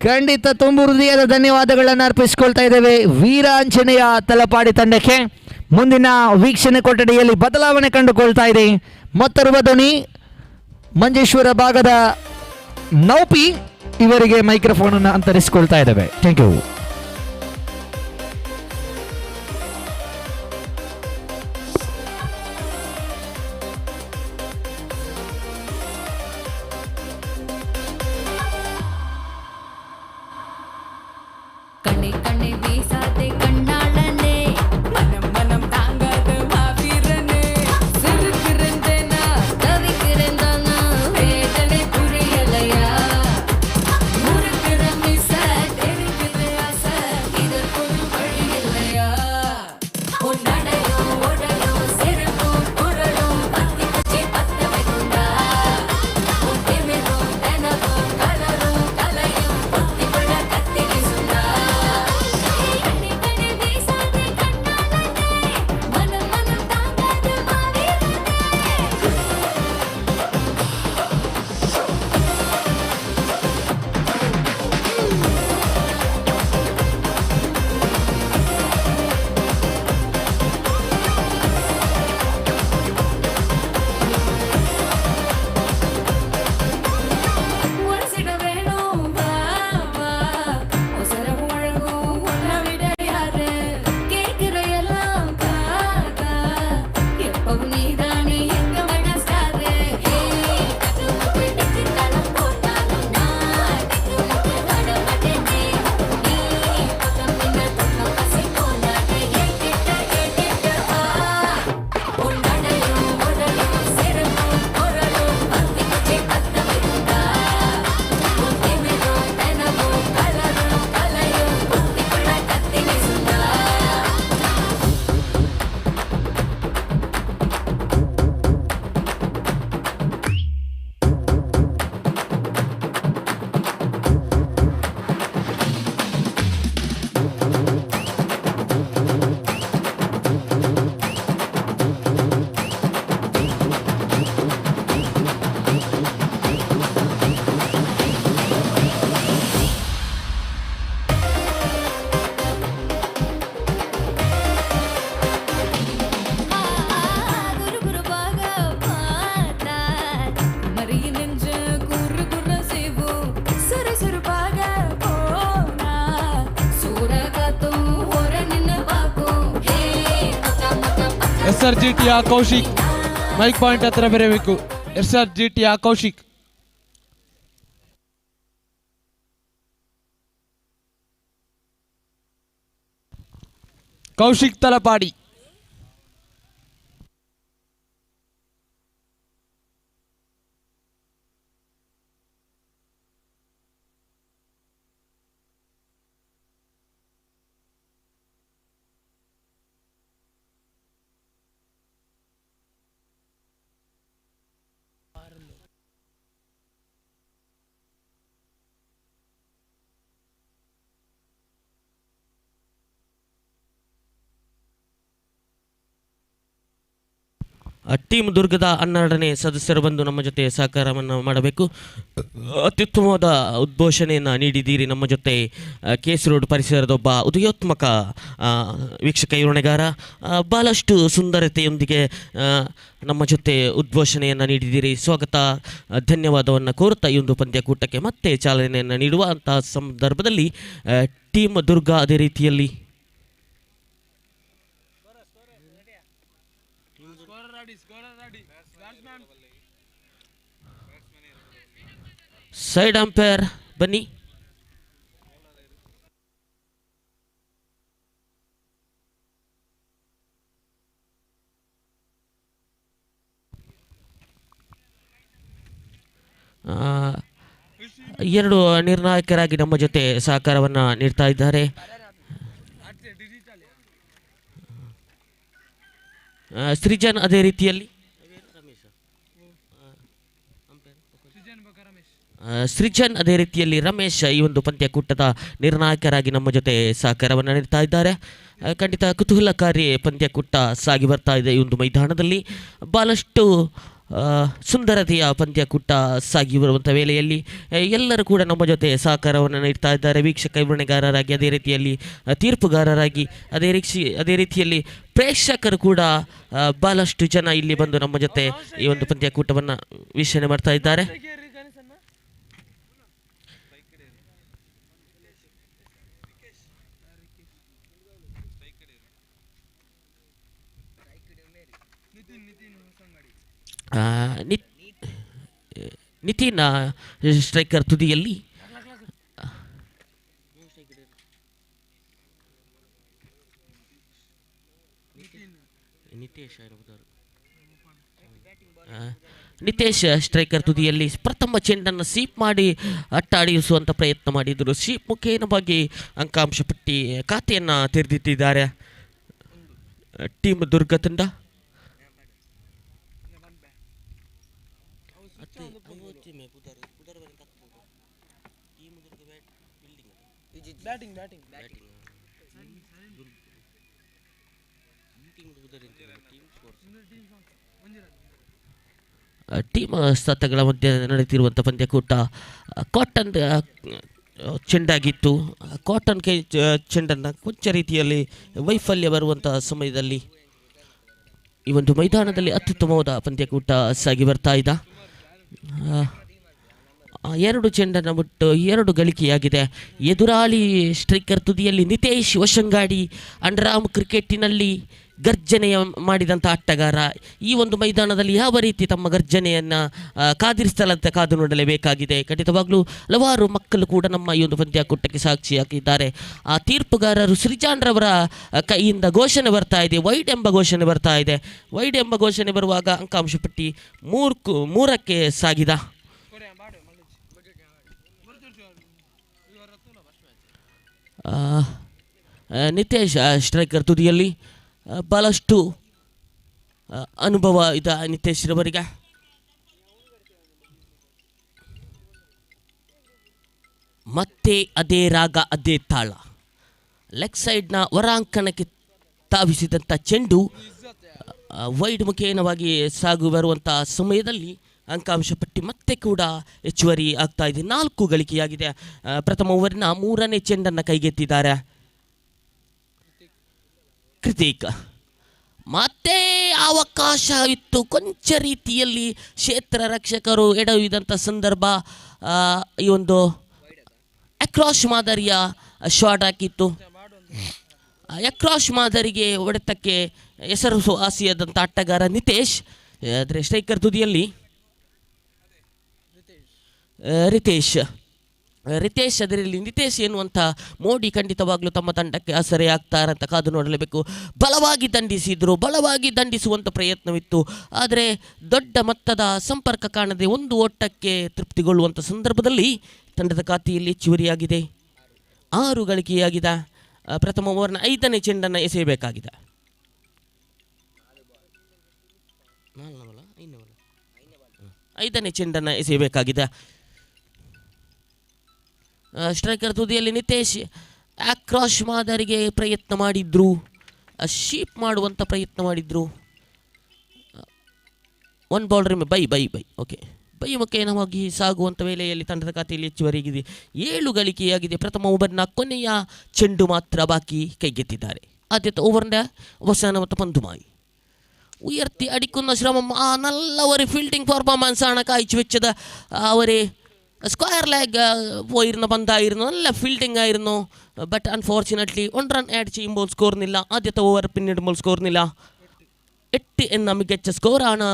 ಖಂಡಿತ ತುಂಬು ಹೃದಯದ ಧನ್ಯವಾದಗಳನ್ನು ಅರ್ಪಿಸಿಕೊಳ್ತಾ ಇದ್ದೇವೆ ವೀರಾಂಜನೇಯ ತಲಪಾಡಿ ತಂಡಕ್ಕೆ. ಮುಂದಿನ ವೀಕ್ಷಣೆ ಕೊಠಡಿಯಲ್ಲಿ ಬದಲಾವಣೆ ಕಂಡುಕೊಳ್ತಾ ಇದೆ. ಮತ್ತೊರ್ವ ಧ್ವನಿ ಮಂಜೇಶ್ವರ ಭಾಗದ ನೌಪಿ ಇವರಿಗೆ ಮೈಕ್ರೋಫೋನ್ ಅನ್ನು ಅಂತರಿಸಿಕೊಳ್ತಾ ಇದ್ದೇವೆ. Thank you. கண்ணை கண்ணை வீசாதே கண்ணாளனே மனம் மனம் தாங்காத மாவீரனே சிறுக்கிறந்தேனா தவிக்கிறந்தானா வேதனை புரியலையா முறுக்கிற மிச தெரிக்கிற ஆசை இதற்கு ஒரு வழி இல்லையா உன் நடையோ உடையோ செருப்போ குரலோ பத்தி பச்சி பத்த வைக்குண்டா உன் திமிரோ தெனவோ கலரோ கலையோ பொத்தி கொள்ள கத்தி வீசுண்டா கண்ணை கண்ணை வீசாதே கண்ணாளனே மனம் மனம் தாங்காத மாவீரனே ஒரசிட வேணும் வா வா ஒசர முழங்கும் உன்னை விட யாரு கேட்கிற எல்லாம் காதா எப்பவும் நீதானே எங்க மனசாரு கட்டுமுட்டு டிச்சு தளம் போட்டாலும் நான் டிக்குமுட்டு வட மாட்டேனே நீ பக்கம் நின்று துக்கம் பசி போனாலே என்கிட்ட வா உன் நடையோ உடையோ செருப்போ குரலோ பத்தி பச்சி பத்த வைக்குண்டா உன் திமிரோ தெனவோ கலரோ கலையோ பொத்தி கொள்ள கத்தி வீசுண்டா குரு குரு பாக பாத்தா மறிய நெஞ்ச குரு குரு சேவோ சுரு சுரு பாக போனா சூரகத்தோ ಹೊರ ನಿನ್ನ ಬಾಕು ಹೇ ಮತ SRGT ಕೌಶಿಕ್ ಮೈಕ್ ಪಾಯಿಂಟ್ ಹತ್ರ ಬರಬೇಕು. SRGT ಕೌಶಿಕ್ ತಲಪಾಡಿ. ಟೀಮ್ ದುರ್ಗದ 12ನೇ ಸದಸ್ಯರು ಬಂದು ನಮ್ಮ ಜೊತೆ ಸಹಕಾರವನ್ನು ಮಾಡಬೇಕು. ಅತ್ಯುತ್ತಮವಾದ ಉದ್ಘೋಷಣೆಯನ್ನು ನೀಡಿದ್ದೀರಿ. ನಮ್ಮ ಜೊತೆ ಕೇಸ್ ರೋಡ್ ಪರಿಸರದ ಒಬ್ಬ ಉದಯೋತ್ಮಕ ವೀಕ್ಷಕ ವಿವರಣೆಗಾರ, ಭಾಳಷ್ಟು ಸುಂದರತೆಯೊಂದಿಗೆ ನಮ್ಮ ಜೊತೆ ಉದ್ಘೋಷಣೆಯನ್ನು ನೀಡಿದ್ದೀರಿ. ಸ್ವಾಗತ, ಧನ್ಯವಾದವನ್ನು ಕೋರುತ್ತಾ ಈ ಒಂದು ಪಂದ್ಯಕೂಟಕ್ಕೆ ಮತ್ತೆ ಚಾಲನೆಯನ್ನು ನೀಡುವ ಅಂತಹ ಸಂದರ್ಭದಲ್ಲಿ ಟೀಮ್ ದುರ್ಗ ಅದೇ ರೀತಿಯಲ್ಲಿ ಸೈಡ್ ಅಂಪೈರ್ ಬನ್ನಿ. ಎರಡು ನಿರ್ಣಾಯಕರಾಗಿ ನಮ್ಮ ಜೊತೆ ಸಹಕಾರವನ್ನು ನೀಡ್ತಾ ಇದ್ದಾರೆ. ಸೃಜನ್ ಅದೇ ರೀತಿಯಲ್ಲಿ ರಮೇಶ್ ಈ ಒಂದು ಪಂದ್ಯಕೂಟದ ನಿರ್ಣಾಯಕರಾಗಿ ನಮ್ಮ ಜೊತೆ ಸಹಕಾರವನ್ನು ನೀಡ್ತಾ ಇದ್ದಾರೆ. ಖಂಡಿತ ಕುತೂಹಲಕಾರಿ ಪಂದ್ಯಕೂಟ ಸಾಗಿ ಬರ್ತಾ ಇದೆ. ಈ ಒಂದು ಮೈದಾನದಲ್ಲಿ ಬಹಳಷ್ಟು ಸುಂದರತೆಯ ಪಂದ್ಯಕೂಟ ಸಾಗಿ ಬರುವಂಥ ವೇಳೆಯಲ್ಲಿ ಎಲ್ಲರೂ ಕೂಡ ನಮ್ಮ ಜೊತೆ ಸಹಕಾರವನ್ನು ನೀಡ್ತಾ ಇದ್ದಾರೆ. ವೀಕ್ಷಕ ವಿವರಣೆಗಾರರಾಗಿ, ಅದೇ ರೀತಿಯಲ್ಲಿ ತೀರ್ಪುಗಾರರಾಗಿ, ಅದೇ ರೀತಿಯಲ್ಲಿ ಪ್ರೇಕ್ಷಕರು ಕೂಡ ಬಹಳಷ್ಟು ಜನ ಇಲ್ಲಿ ಬಂದು ನಮ್ಮ ಜೊತೆ ಈ ಒಂದು ಪಂದ್ಯಕೂಟವನ್ನು ವೀಕ್ಷಣೆ ಮಾಡ್ತಾ ಇದ್ದಾರೆ. ನಿತಿನ್ ಸ್ಟ್ರೈಕರ್ ತುದಿಯಲ್ಲಿ, ನಿತೇಶ್ ಸ್ಟ್ರೈಕರ್ ತುದಿಯಲ್ಲಿ ಪ್ರಥಮ ಚೆಂಡನ್ನು ಸ್ವೀಪ್ ಮಾಡಿ ಅಟ್ಟಾಡಿಸುವಂಥ ಪ್ರಯತ್ನ ಮಾಡಿದರು. ಸ್ವೀಪ್ ಮುಖೇನವಾಗಿ ಅಂಕಾಂಶ ಪಟ್ಟಿ ಖಾತೆಯನ್ನು ತೆರೆದಿಟ್ಟಿದ್ದಾರೆ ಟೀಮ್ ದುರ್ಗ ತಂಡ. ಟೀಮ್ ಸತಗಳ ಮಧ್ಯೆ ನಡೆಯುತ್ತಿರುವಂಥ ಪಂದ್ಯಕೂಟ ಕಾಟನ್ ಚೆಂಡಾಗಿತ್ತು. ಕಾಟನ್ ಚೆಂಡನ್ನು ಕೊಂಚ ರೀತಿಯಲ್ಲಿ ವೈಫಲ್ಯ ಬರುವಂಥ ಸಮಯದಲ್ಲಿ ಈ ಒಂದು ಮೈದಾನದಲ್ಲಿ ಅತ್ಯುತ್ತಮವಾದ ಪಂದ್ಯಕೂಟ ಸಾಗಿ ಬರ್ತಾ ಇದ್ದ. ಎರಡು ಚೆಂಡನ್ನು ಬಿಟ್ಟು ಎರಡು ಗಳಿಕೆಯಾಗಿದೆ. ಎದುರಾಳಿ ಸ್ಟ್ರೈಕರ್ ತುದಿಯಲ್ಲಿ ನಿತೇಶ್ ವಶಂಗಾಡಿ ಅಂಡರಾಮ್ ಕ್ರಿಕೆಟಿನಲ್ಲಿ ಗರ್ಜನೆಯ ಮಾಡಿದಂಥ ಆಟಗಾರ. ಈ ಒಂದು ಮೈದಾನದಲ್ಲಿ ಯಾವ ರೀತಿ ತಮ್ಮ ಗರ್ಜನೆಯನ್ನು ಕಾದಿರಿಸಲಂತೆ ಕಾದು ನೋಡಲೇಬೇಕಾಗಿದೆ. ಖಂಡಿತವಾಗ್ಲೂ ಹಲವಾರು ಮಕ್ಕಳು ಕೂಡ ನಮ್ಮ ಈ ಒಂದು ಪಂದ್ಯಕೂಟಕ್ಕೆ ಸಾಕ್ಷಿಯಾಗಿದ್ದಾರೆ. ಆ ತೀರ್ಪುಗಾರರು ಸೃಜಾನ್ರವರ ಕೈಯಿಂದ ಘೋಷಣೆ ಬರ್ತಾ ಇದೆ, ವೈಡ್ ಎಂಬ ಘೋಷಣೆ ಬರ್ತಾ ಇದೆ. ವೈಡ್ ಎಂಬ ಘೋಷಣೆ ಬರುವಾಗ ಅಂಕಾಂಶ ಪಟ್ಟಿ 3ಕ್ಕೆ ಸಾಗಿದ. ನಿತೇಶ್ ಸ್ಟ್ರೈಕರ್ ತುದಿಯಲ್ಲಿ ಭಾಳಷ್ಟು ಅನುಭವ ಇದೆ ನಿತೇಶ್ ರವರಿಗೆ. ಮತ್ತೆ ಅದೇ ರಾಗ ಅದೇ ತಾಳ. ಲೆಗ್ ಸೈಡ್ನ ಹೊರಾಂಕಣಕ್ಕೆ ತಾವಿಸಿದಂಥ ಚೆಂಡು ವೈಡ್ ಮುಖೇನವಾಗಿ ಸಾಗು ಬರುವಂಥ ಸಮಯದಲ್ಲಿ ಅಂಕಾಂಶ ಪಟ್ಟಿ ಮತ್ತೆ ಕೂಡ ಹೆಚ್ಚುವರಿ ಆಗ್ತಾ ಇದೆ. 4 ಗಳಿಕೆಯಾಗಿದೆ. ಪ್ರಥಮ ಓವರಿನ 3ನೇ ಚೆಂಡನ್ನು ಕೈಗೆತ್ತಿದ್ದಾರೆ ಕೃತಿಕ್. ಮತ್ತೆ ಅವಕಾಶ ಇತ್ತು, ಕೊಂಚ ರೀತಿಯಲ್ಲಿ ಕ್ಷೇತ್ರ ರಕ್ಷಕರು ಎಡವಿದಂಥ ಸಂದರ್ಭ. ಈ ಒಂದು ಅಕ್ರಾಸ್ ಮಾದರಿಯ ಶಾಟ್ ಹಾಕಿತ್ತು. ಅಕ್ರಾಸ್ ಮಾದರಿಗೆ ಹೊಡೆತಕ್ಕೆ ಹೆಸರು ಆಸಿಯಾದಂಥ ಆಟಗಾರ ನಿತೇಶ್. ಆದರೆ ಸ್ಟ್ರೈಕರ್ ತುದಿಯಲ್ಲಿ ರಿತೇಶ್ ಅದರಲ್ಲಿ ನಿತೇಶ್ ಎನ್ನುವಂಥ ಮೋಡಿ ಖಂಡಿತವಾಗ್ಲೂ ತಮ್ಮ ತಂಡಕ್ಕೆ ಆಸರೆ ಆಗ್ತಾರಂತ ಕಾದು ನೋಡಲೇಬೇಕು. ಬಲವಾಗಿ ದಂಡಿಸುವಂಥ ಪ್ರಯತ್ನವಿತ್ತು. ಆದರೆ ದೊಡ್ಡ ಮೊತ್ತದ ಸಂಪರ್ಕ ಕಾಣದೆ ಒಂದು ಓಟಕ್ಕೆ ತೃಪ್ತಿಗೊಳ್ಳುವಂಥ ಸಂದರ್ಭದಲ್ಲಿ ತಂಡದ ಖಾತೆಯಲ್ಲಿ ಹೆಚ್ಚುವರಿಯಾಗಿದೆ. 6 ಗಳಿಕೆಯಾಗಿದೆ. ಪ್ರಥಮ ಓವರ್ನ 5ನೇ ಚೆಂಡನ್ನು ಎಸೆಯಬೇಕಾಗಿದೆ. 5ನೇ ಚೆಂಡನ್ನು ಎಸೆಯಬೇಕಾಗಿದೆ. ಸ್ಟ್ರೈಕರ್ ತುದಿಯಲ್ಲಿ ನಿತೇಶ್ ಅಕ್ರಾಸ್ ಮಾದರಿಗೆ ಪ್ರಯತ್ನ ಮಾಡಿದ್ರು, ಶೀಪ್ ಮಾಡುವಂಥ ಪ್ರಯತ್ನ ಮಾಡಿದ್ರು. 1 ಬಾಲ್ ಬೈ ಓಕೆ, ಬೈ ಮುಖೇನವಾಗಿ ಸಾಗುವಂಥ ವೇಳೆಯಲ್ಲಿ ತಂಡದ ಖಾತೆಯಲ್ಲಿ ಹೆಚ್ಚುವರಿಯಾಗಿದೆ. 7 ಗಳಿಕೆಯಾಗಿದೆ. ಪ್ರಥಮ ಓವರ್ನ ಕೊನೆಯ ಚೆಂಡು ಮಾತ್ರ ಬಾಕಿ ಕೈಗೆತ್ತಿದ್ದಾರೆ. ആദ്യത്തെ ഓവറിൻ്റെ അവസാനത്തെ പന്തുമായി ഉയർത്തി അടിക്കുന്ന ശ്രമം. നല്ല ഒരു ഫീൽഡിംഗ് പെർഫോമൻസാണ് കാഴ്ചവെച്ചത്. അവർ സ്ക്വയർ ലെഗ് പോയിരുന്ന പന്തായിരുന്നു, നല്ല ഫീൽഡിംഗ് ആയിരുന്നു. ബട്ട് അൺഫോർച്ചുനേറ്റ്ലി 1 റൺ ആഡ് ചെയ്യുമ്പോൾ സ്കോറുന്നില്ല. ആദ്യത്തെ ഓവർ പിന്നിടുമ്പോൾ സ്കോറുന്നില്ല. 8 എന്ന മികച്ച സ്കോറാണ്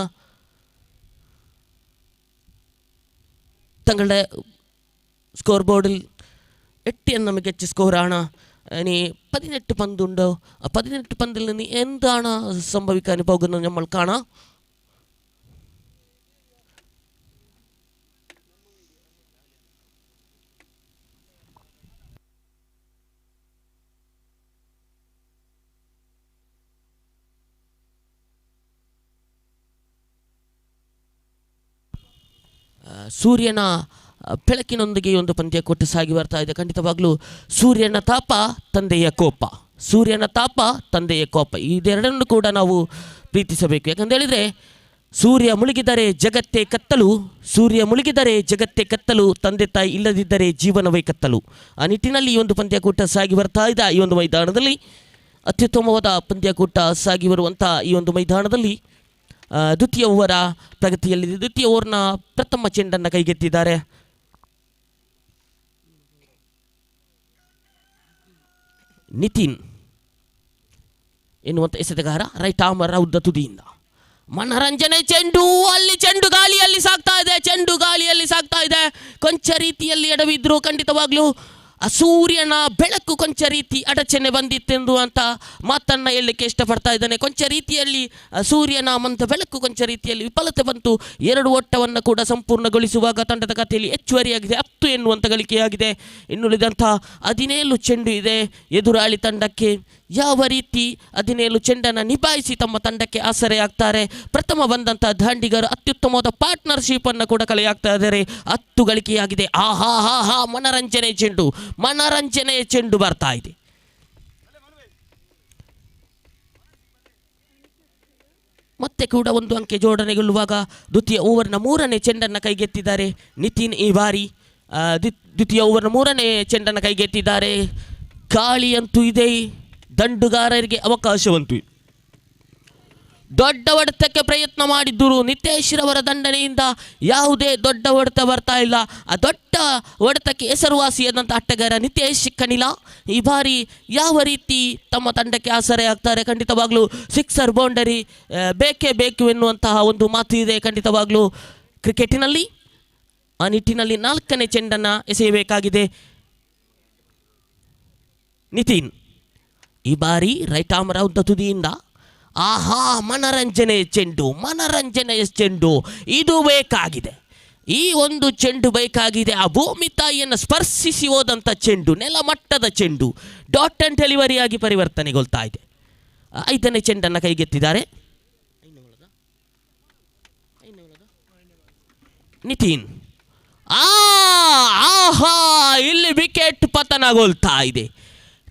തങ്ങളുടെ സ്കോർ ബോർഡിൽ 8 എന്ന മികച്ച സ്കോറാണ്. ഇനി 18 പന്തുണ്ടോ? 18 പന്തിൽ നിന്ന് എന്താണ് സംഭവിക്കാൻ പോകുന്നത് നമ്മൾ കാണാം. ಸೂರ್ಯನ ಬೆಳಕಿನೊಂದಿಗೆ ಒಂದು ಪಂದ್ಯಕೂಟ ಸಾಗಿ ಬರ್ತಾ ಇದೆ. ಖಂಡಿತವಾಗ್ಲೂ ಸೂರ್ಯನ ತಾಪ ತಂದೆಯ ಕೋಪ, ಸೂರ್ಯನ ತಾಪ ತಂದೆಯ ಕೋಪ, ಇದೆರಡನ್ನು ಕೂಡ ನಾವು ಪ್ರೀತಿಸಬೇಕು. ಯಾಕಂತೇಳಿದರೆ ಸೂರ್ಯ ಮುಳುಗಿದರೆ ಜಗತ್ತೇ ಕತ್ತಲು, ಸೂರ್ಯ ಮುಳುಗಿದರೆ ಜಗತ್ತೇ ಕತ್ತಲು, ತಂದೆ ತಾಯಿ ಇಲ್ಲದಿದ್ದರೆ ಜೀವನವೇ ಕತ್ತಲು. ಆ ನಿಟ್ಟಿನಲ್ಲಿ ಈ ಒಂದು ಪಂದ್ಯಕೂಟ ಸಾಗಿ ಬರ್ತಾ ಇದೆ. ಈ ಒಂದು ಮೈದಾನದಲ್ಲಿ ಅತ್ಯುತ್ತಮವಾದ ಪಂದ್ಯಕೂಟ ಸಾಗಿ ಬರುವಂಥ ಈ ಒಂದು ಮೈದಾನದಲ್ಲಿ ದ್ವಿತೀಯ ಓವರ ಪ್ರಗತಿಯಲ್ಲಿದೆ. ದ್ವಿತೀಯ ಓವರ್ನ ಪ್ರಥಮ ಚೆಂಡನ್ನು ಕೈಗೆತ್ತಿದ್ದಾರೆ. ನಿತಿನ್ ಎನ್ನುವಂಥ ಎಸೆತಗಾರ ರೈಟ್ ಆರ್ಮರ ಉದ್ದ ತುದಿಯಿಂದ ಮನರಂಜನೆ ಚೆಂಡು, ಅಲ್ಲಿ ಚೆಂಡು ಗಾಳಿಯಲ್ಲಿ ಸಾಗ್ತಾ ಇದೆ, ಚೆಂಡು ಗಾಳಿಯಲ್ಲಿ ಸಾಗ್ತಾ ಇದೆ. ಕೊಂಚ ರೀತಿಯಲ್ಲಿ ಎಡವಿದ್ರು. ಖಂಡಿತವಾಗ್ಲೂ ಆ ಸೂರ್ಯನ ಬೆಳಕು ಕೊಂಚ ರೀತಿ ಅಡಚಣೆ ಬಂದಿತ್ತೆಂದು ಅಂತ ಮಾತನ್ನು ಹೇಳಲಿಕ್ಕೆ ಇಷ್ಟಪಡ್ತಾ ಇದ್ದಾನೆ. ಕೊಂಚ ರೀತಿಯಲ್ಲಿ ಸೂರ್ಯನ ಮಂತ ಬೆಳಕು ಕೊಂಚ ರೀತಿಯಲ್ಲಿ ವಿಫಲತೆ ಬಂತು. 2 ಓಟವನ್ನು ಕೂಡ ಸಂಪೂರ್ಣಗೊಳಿಸುವಾಗ ತಂಡದ ಖಾತೆಯಲ್ಲಿ ಹೆಚ್ಚುವರಿಯಾಗಿದೆ 10 ಎನ್ನುವಂಥ ಗಳಿಕೆಯಾಗಿದೆ. ಇನ್ನುಳಿದಂಥ 17 ಚೆಂಡು ಇದೆ ಎದುರಾಳಿ ತಂಡಕ್ಕೆ. ಯಾವ ರೀತಿ 17 ಚೆಂಡನ್ನು ನಿಭಾಯಿಸಿ ತಮ್ಮ ತಂಡಕ್ಕೆ ಆಸರೆಯಾಗ್ತಾರೆ. ಪ್ರಥಮ ಬಂದಂಥ ದಾಂಡಿಗರು ಅತ್ಯುತ್ತಮವಾದ ಪಾರ್ಟ್ನರ್ಶಿಪ್ಪನ್ನು ಕೂಡ ಕಲೆಯಾಗ್ತಾ ಇದ್ದಾರೆ. 10 ಗಳಿಕೆಯಾಗಿದೆ. ಆಹಾ ಹಾ ಹಾ, ಮನರಂಜನೆ ಚೆಂಡು, ಮನರಂಜನೆಯ ಚೆಂಡು ಬರ್ತಾ ಇದೆ. ಮತ್ತೆ ಕೂಡ ಒಂದು ಅಂಕೆ ಜೋಡಣೆಗೊಳ್ಳುವಾಗ ದ್ವಿತೀಯ ಓವರ್ನ 3ನೇ ಚೆಂಡನ್ನು ಕೈಗೆತ್ತಿದ್ದಾರೆ ನಿತಿನ್. ಈ ಬಾರಿ ದ್ವಿತೀಯ ಓವರ್ನ 3ನೇ ಚೆಂಡನ್ನು ಕೈಗೆತ್ತಿದ್ದಾರೆ. ಗಾಳಿಯಂತೂ ಇದೆ, ದಂಡುಗಾರರಿಗೆ ಅವಕಾಶವಂತೂ. ದೊಡ್ಡ ಹೊಡೆತಕ್ಕೆ ಪ್ರಯತ್ನ ಮಾಡಿದ್ದರು. ನಿತೇಶ್ ರವರ ದಂಡನೆಯಿಂದ ಯಾವುದೇ ದೊಡ್ಡ ಹೊಡೆತ ಬರ್ತಾ ಇಲ್ಲ. ಆ ದೊಡ್ಡ ಹೊಡೆತಕ್ಕೆ ಹೆಸರುವಾಸಿಯಾದಂಥ ಆಟಗಾರ ನಿತೇಶ್ ಕಣಿಲ ಈ ಬಾರಿ ಯಾವ ರೀತಿ ತಮ್ಮ ತಂಡಕ್ಕೆ ಆಸರೆ ಆಗ್ತಾರೆ. ಖಂಡಿತವಾಗ್ಲೂ ಸಿಕ್ಸರ್ ಬೌಂಡರಿ ಬೇಕೇ ಬೇಕು ಎನ್ನುವಂತಹ ಒಂದು ಮಾತು ಇದೆ ಖಂಡಿತವಾಗ್ಲೂ ಕ್ರಿಕೆಟಿನಲ್ಲಿ. ಆ ನಿಟ್ಟಿನಲ್ಲಿ 4ನೇ ಚೆಂಡನ್ನು ಎಸೆಯಬೇಕಾಗಿದೆ ನಿತಿನ್. ಈ ಬಾರಿ ರೈಟ್ ಆರ್ಮರ ಉದ್ದ ತುದಿಯಿಂದ ಆಹಾ, ಮನರಂಜನೆಯ ಚೆಂಡು, ಮನರಂಜನೆಯ ಚೆಂಡು ಇದು ಬೇಕಾಗಿದೆ. ಈ ಒಂದು ಚೆಂಡು ಬೇಕಾಗಿದೆ. ಆ ಭೂಮಿ ತಾಯಿಯನ್ನು ಸ್ಪರ್ಶಿಸಿ ಹೋದಂಥ ಚೆಂಡು, ನೆಲಮಟ್ಟದ ಚೆಂಡು ಡಾಟ್ ಆ್ಯಂಡ್ ಡೆಲಿವರಿಯಾಗಿ ಪರಿವರ್ತನೆಗೊಳ್ತಾ ಇದೆ. 5ನೇ ಚೆಂಡನ್ನು ಕೈಗೆತ್ತಿದ್ದಾರೆ ನಿತಿನ್. ಆಹಾ, ಇಲ್ಲಿ ವಿಕೆಟ್ ಪತನಗೊಳ್ತಾ ಇದೆ.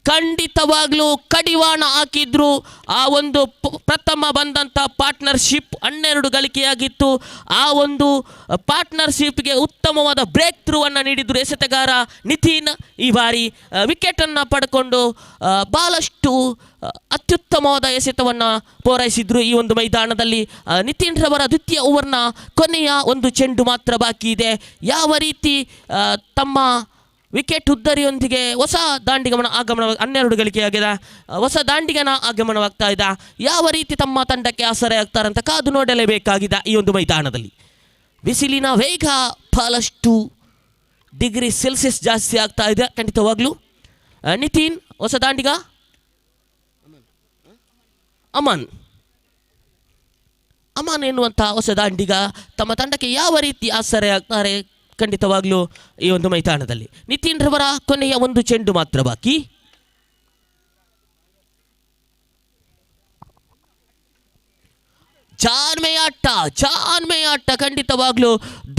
ಖಂಡಿತವಾಗ್ಲೂ ಕಡಿವಾಣ ಹಾಕಿದ್ರು. ಆ ಒಂದು ಪ್ರಥಮ ಬಂದಂಥ ಪಾರ್ಟ್ನರ್ಶಿಪ್ 12 ಗಳಿಕೆಯಾಗಿತ್ತು. ಆ ಒಂದು ಪಾರ್ಟ್ನರ್ಶಿಪ್ಗೆ ಉತ್ತಮವಾದ ಬ್ರೇಕ್ ಥ್ರೂವನ್ನು ನೀಡಿದ್ರು ಎಸೆತಗಾರ ನಿತಿನ್. ಈ ಬಾರಿ ವಿಕೆಟನ್ನು ಪಡ್ಕೊಂಡು ಭಾಳಷ್ಟು ಅತ್ಯುತ್ತಮವಾದ ಎಸೆತವನ್ನು ಪೂರೈಸಿದ್ರು ಈ ಒಂದು ಮೈದಾನದಲ್ಲಿ. ನಿತಿನ್ ರವರ ದ್ವಿತೀಯ ಓವರ್ನ ಕೊನೆಯ ಒಂದು ಚೆಂಡು ಮಾತ್ರ ಬಾಕಿ ಇದೆ. ಯಾವ ರೀತಿ ತಮ್ಮ ವಿಕೆಟ್ ಉದ್ದರಿಯೊಂದಿಗೆ ಹೊಸ ದಾಂಡಿಗಮನ ಆಗಮನ 12 ಗಳಿಕೆಯಾಗಿದೆ. ಹೊಸ ದಾಂಡಿಗನ ಆಗಮನವಾಗ್ತಾ ಇದೆ. ಯಾವ ರೀತಿ ತಮ್ಮ ತಂಡಕ್ಕೆ ಆಸರೆ ಆಗ್ತಾರಂತ ಕಾದು ನೋಡಲೇಬೇಕಾಗಿದೆ. ಈ ಒಂದು ಮೈದಾನದಲ್ಲಿ ಬಿಸಿಲಿನ ವೇಗ ಬಹಳಷ್ಟು ಡಿಗ್ರಿ ಸೆಲ್ಸಿಯಸ್ ಜಾಸ್ತಿ ಆಗ್ತಾ ಇದೆ. ಖಂಡಿತವಾಗ್ಲೂ ನಿತಿನ್ ಹೊಸ ದಾಂಡಿಗ ಅಮನ್ ಎನ್ನುವಂಥ ಹೊಸ ದಾಂಡಿಗ ತಮ್ಮ ತಂಡಕ್ಕೆ ಯಾವ ರೀತಿ ಆಸರೆ ಆಗ್ತಾರೆ ಖಂಡಿತವಾಗ್ಲೂ ಈ ಒಂದು ಮೈದಾನದಲ್ಲಿ. ನಿತಿನ್ ರವರ ಕೊನೆಯ ಒಂದು ಚೆಂಡು ಮಾತ್ರ ಬಾಕಿ. ಜಾನ್ಮೆಯಾಟ ಖಂಡಿತವಾಗ್ಲೂ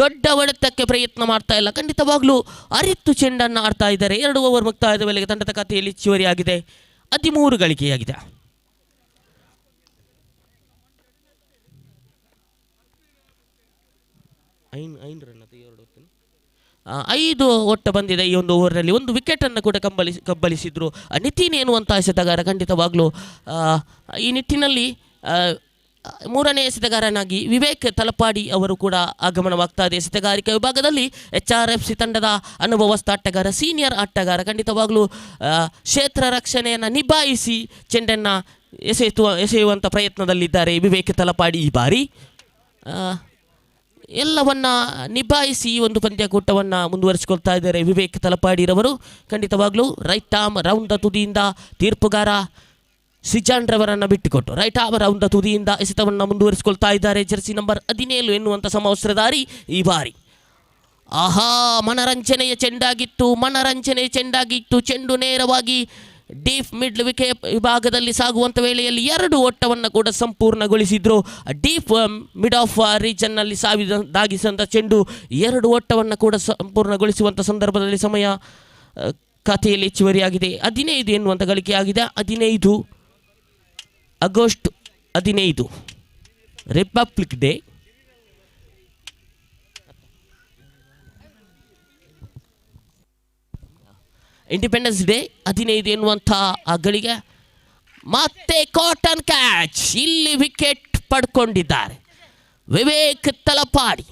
ದೊಡ್ಡ ಹೊಡೆತಕ್ಕೆ ಪ್ರಯತ್ನ ಮಾಡ್ತಾ ಇಲ್ಲ. ಖಂಡಿತವಾಗ್ಲೂ ಅರಿತು ಚೆಂಡನ್ನು ಆಡ್ತಾ ಇದ್ದಾರೆ. 2 ಓವರ್ ಮುಕ್ತಾಯದ ವೇಳೆಗೆ ತಂಡದ ಖಾತೆಯಲ್ಲಿ ಹೆಚ್ಚುವರಿಯಾಗಿದೆ 13 ಗಳಿಕೆಯಾಗಿದೆ. ಐದು ಓಟ ಬಂದಿದೆ ಈ ಒಂದು ಓವರ್ನಲ್ಲಿ. ಒಂದು ವಿಕೆಟನ್ನು ಕೂಡ ಕಬ್ಬಲಿಸಿದ್ರು ನಿತಿನ್ ಎನ್ನುವಂಥ ಎಸೆತಗಾರ. ಖಂಡಿತವಾಗ್ಲೂ ಈ ನಿಟ್ಟಿನಲ್ಲಿ 3ನೇ ಎಸೆತಗಾರನಾಗಿ ವಿವೇಕ್ ತಲಪಾಡಿ ಅವರು ಕೂಡ ಆಗಮನವಾಗ್ತಾ ಇದೆ. ಎಸೆತಗಾರಿಕೆ ವಿಭಾಗದಲ್ಲಿ HRFC ತಂಡದ ಅನುಭವಸ್ಥ ಆಟಗಾರ, ಸೀನಿಯರ್ ಆಟಗಾರ. ಖಂಡಿತವಾಗ್ಲೂ ಕ್ಷೇತ್ರ ರಕ್ಷಣೆಯನ್ನು ನಿಭಾಯಿಸಿ ಚೆಂಡನ್ನು ಎಸೆಯುವಂಥ ಪ್ರಯತ್ನದಲ್ಲಿದ್ದಾರೆ ವಿವೇಕ್ ತಲಪಾಡಿ ಈ ಬಾರಿ. ಎಲ್ಲವನ್ನ ನಿಭಾಯಿಸಿ ಈ ಒಂದು ಪಂದ್ಯಕೂಟವನ್ನು ಮುಂದುವರಿಸಿಕೊಳ್ತಾ ಇದ್ದಾರೆ ವಿವೇಕ್ ತಲಪಾಡಿರವರು. ಖಂಡಿತವಾಗ್ಲೂ ರೈಟ್ ಆರ್ಮ್ ರೌಂಡ್ ದ ತುದಿಯಿಂದ ತೀರ್ಪುಗಾರ ಸಿಜಾನ್ ರವರನ್ನು ಬಿಟ್ಟುಕೊಟ್ಟು ರೈಟ್ ಆರ್ಮ್ ರೌಂಡ್ ದ ತುದಿಯಿಂದ ಎಸೆತವನ್ನು ಮುಂದುವರಿಸಿಕೊಳ್ತಾ ಇದ್ದಾರೆ ಜರ್ಸಿ ನಂಬರ್ 17 ಎನ್ನುವಂಥ ಸಮವಸ್ತ್ರಧಾರಿ ಈ ಬಾರಿ. ಆಹಾ, ಮನರಂಜನೆಯ ಚೆಂಡಾಗಿತ್ತು. ಚೆಂಡು ನೇರವಾಗಿ ಡೀಪ್ ಮಿಡ್ ವಿಕೆಟ್ ವಿಭಾಗದಲ್ಲಿ ಸಾಗುವಂಥ ವೇಳೆಯಲ್ಲಿ 2 ಓಟವನ್ನು ಕೂಡ ಸಂಪೂರ್ಣಗೊಳಿಸಿದ್ರು. ಡೀಪ್ ಮಿಡ್ ಆಫ್ ರೀಜನ್ನಲ್ಲಿ ಸಾಗಿಸಿದಂಥ ಚೆಂಡು 2 ಓಟವನ್ನು ಕೂಡ ಸಂಪೂರ್ಣಗೊಳಿಸುವಂಥ ಸಂದರ್ಭದಲ್ಲಿ ಸಮಯ ಖಾತೆಯಲ್ಲಿ ಹೆಚ್ಚುವರಿಯಾಗಿದೆ. 15 ಎನ್ನುವಂಥ ಗಳಿಕೆಯಾಗಿದೆ. 15 August 15 republic day. Independence day 15 ಎನ್ನುವಂಥ ಆ ಗಳಿಗೆ ಮತ್ತೆ ಕಾಟನ್ ಕ್ಯಾಚ್. ಇಲ್ಲಿ ವಿಕೆಟ್ ಪಡ್ಕೊಂಡಿದ್ದಾರೆ ವಿವೇಕ್ ತಲಪಾಡಿ.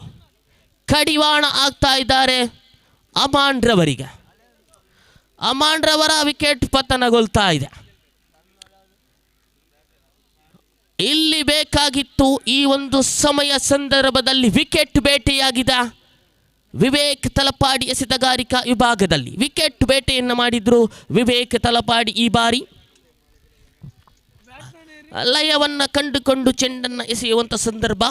ಕಡಿವಾಣ ಆಗ್ತಾ ಇದ್ದಾರೆ ಅಮಾನ್ ರವರಿಗೆ. ಅಮಾನ್ ರವರ ವಿಕೆಟ್ ಪತನಗೊಳ್ತಾ ಇದೆ. ಇಲ್ಲಿ ಬೇಕಾಗಿತ್ತು ಈ ಒಂದು ಸಂದರ್ಭದಲ್ಲಿ ವಿಕೆಟ್ ಬೇಟೆಯಾಗಿದ ವಿವೇಕ್ ತಲಪಾಡಿ ಎಸೆತಗಾರಿಕಾ ವಿಭಾಗದಲ್ಲಿ ವಿಕೆಟ್ ಬೇಟೆಯನ್ನು ಮಾಡಿದ್ರು ವಿವೇಕ್ ತಲಪಾಡಿ. ಈ ಬಾರಿ ಲಯವನ್ನು ಕಂಡುಕೊಂಡು ಚೆಂಡನ್ನು ಎಸೆಯುವಂಥ ಸಂದರ್ಭ.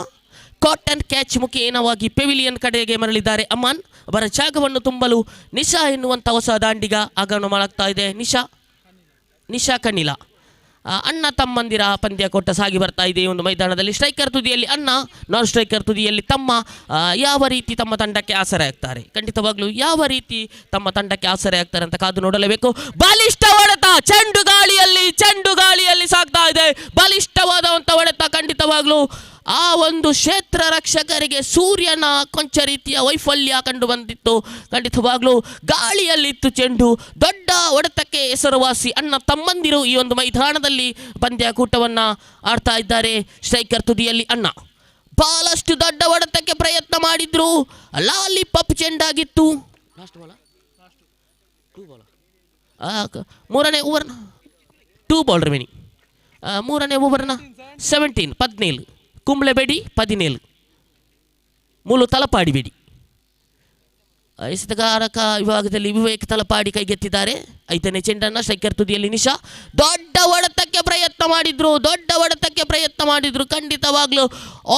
ಕಾಟನ್ ಕ್ಯಾಚ್ ಮುಖೇನವಾಗಿ ಪೆವಿಲಿಯನ್ ಕಡೆಗೆ ಮರಳಿದ್ದಾರೆ ಅಮಾನ್. ಅವರ ಜಾಗವನ್ನು ತುಂಬಲು ನಿಶಾ ಎನ್ನುವಂಥ ಹೊಸ ದಾಂಡಿಗ ಆಗಮನ ಮಾಡಾಗ್ತಾ ಇದೆ. ನಿಶಾ ಕಣಿಲ ಅಣ್ಣ ತಮ್ಮಂದಿರ ಪಂದ್ಯಕೂಟ ಸಾಗಿ ಬರ್ತಾ ಇದೆ ಈ ಒಂದು ಮೈದಾನದಲ್ಲಿ. ಸ್ಟ್ರೈಕರ್ ತುದಿಯಲ್ಲಿ ಅಣ್ಣ, ನಾನ್ ಸ್ಟ್ರೈಕರ್ ತುದಿಯಲ್ಲಿ ತಮ್ಮ. ಯಾವ ರೀತಿ ತಮ್ಮ ತಂಡಕ್ಕೆ ಆಸರೆ ಆಗ್ತಾರೆ, ಖಂಡಿತವಾಗ್ಲೂ ಯಾವ ರೀತಿ ತಮ್ಮ ತಂಡಕ್ಕೆ ಆಸರೆ ಆಗ್ತಾರೆ ಅಂತ ಕಾದು ನೋಡಲೇಬೇಕು. ಬಲಿಷ್ಠ ಹೊಡೆತ, ಚೆಂಡು ಗಾಳಿಯಲ್ಲಿ ಸಾಗ್ತಾ ಇದೆ. ಬಲಿಷ್ಠವಾದಂಥ ಹೊಡೆತ. ಖಂಡಿತವಾಗ್ಲೂ ಆ ಒಂದು ಕ್ಷೇತ್ರ ರಕ್ಷಕರಿಗೆ ಸೂರ್ಯನ ಕೊಂಚ ರೀತಿಯ ವೈಫಲ್ಯ ಕಂಡು ಬಂದಿತ್ತು. ಖಂಡಿತವಾಗ್ಲೂ ಗಾಳಿಯಲ್ಲಿತ್ತು ಚೆಂಡು. ದೊಡ್ಡ ಹೊಡೆತಕ್ಕೆ ಹೆಸರುವಾಸಿ ಅಣ್ಣ ತಮ್ಮಂದಿರು ಈ ಒಂದು ಮೈದಾನದಲ್ಲಿ ಪಂದ್ಯಕೂಟವನ್ನು ಆಡ್ತಾ ಇದ್ದಾರೆ. ಸ್ಟ್ರೈಕರ್ ತುದಿಯಲ್ಲಿ ಅಣ್ಣ ಬಹಳಷ್ಟು ದೊಡ್ಡ ಹೊಡೆತಕ್ಕೆ ಪ್ರಯತ್ನ ಮಾಡಿದ್ರು. ಲಾಲಿಪಾಪ್ ಚೆಂಡಾಗಿತ್ತು. ಮೂರನೇ ಓವರ್ನ 2 ಬಾಲ್ ರಿಮೈನಿಂಗ್. ಮೂರನೇ ಓವರ್ನ 17 ಕುಂಬ್ಳೆಬೇಡಿ 17 ಮೂಲು ತಲಪಾಡಿಬೇಡಿ. ಎಸೆತಗಾರಕ ವಿಭಾಗದಲ್ಲಿ ವಿವೇಕ್ ತಲಪಾಡಿ ಕೈಗೆತ್ತಿದ್ದಾರೆ 5ನೇ ಚೆಂಡನ್ನು. ಸ್ಟ್ರೈಕರ್ ತುದಿಯಲ್ಲಿ ನಿಶಾ ದೊಡ್ಡ ಹೊಡೆತಕ್ಕೆ ಪ್ರಯತ್ನ ಮಾಡಿದ್ರು. ಖಂಡಿತವಾಗ್ಲೂ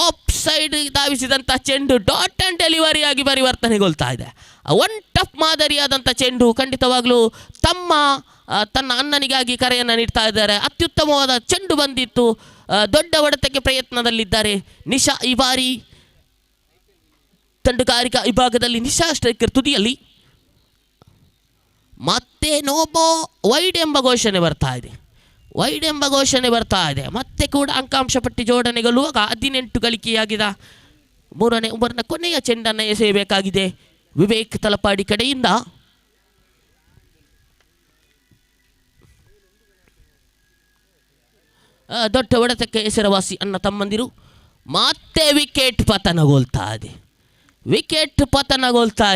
ಆಫ್ ಸೈಡ್ ಧಾವಿಸಿದಂಥ ಚೆಂಡು ಡಾಟ್ ಆ್ಯಂಡ್ ಡೆಲಿವರಿ ಆಗಿ ಪರಿವರ್ತನೆಗೊಳ್ತಾ ಇದೆ. ಒನ್ ಟಫ್ ಮಾದರಿಯಾದಂಥ ಚೆಂಡು. ಖಂಡಿತವಾಗ್ಲೂ ತನ್ನ ಅಣ್ಣನಿಗಾಗಿ ಕರೆಯನ್ನು ನೀಡ್ತಾ ಇದ್ದಾರೆ. ಅತ್ಯುತ್ತಮವಾದ ಚೆಂಡು ಬಂದಿತ್ತು. ದೊಡ್ಡ ಹೊಡೆತಕ್ಕೆ ಪ್ರಯತ್ನದಲ್ಲಿದ್ದಾರೆ ನಿಶಾ ಈ ಬಾರಿ. ತಂಡಗಾರಿಕಾ ವಿಭಾಗದಲ್ಲಿ ನಿಶಾ ಸ್ಟ್ರೈಕರ್ ತುದಿಯಲ್ಲಿ. ಮತ್ತೆ ನೋಬೋ ವೈಡ್ ಎಂಬ ಘೋಷಣೆ ಬರ್ತಾ ಇದೆ. ಮತ್ತೆ ಕೂಡ ಅಂಕಾಂಶ ಪಟ್ಟಿ ಜೋಡಣೆಗೊಳ್ಳುವಾಗ 18 ಗಳಿಕೆಯಾಗಿದ 3ನೇ ಓವರ್ನ ಕೊನೆಯ ಚೆಂಡನ್ನು ಎಸೆಯಬೇಕಾಗಿದೆ ವಿವೇಕ್ ತಲಪಾಡಿ ಕಡೆಯಿಂದ. ದೊಡ್ಡ ಹೊಡೆತಕ್ಕೆ ಹೆಸರುವಾಸಿ ಅಣ್ಣ ತಮ್ಮಂದಿರು. ಮತ್ತೆ ವಿಕೆಟ್ ಪತನಗೊಳ್ತಾ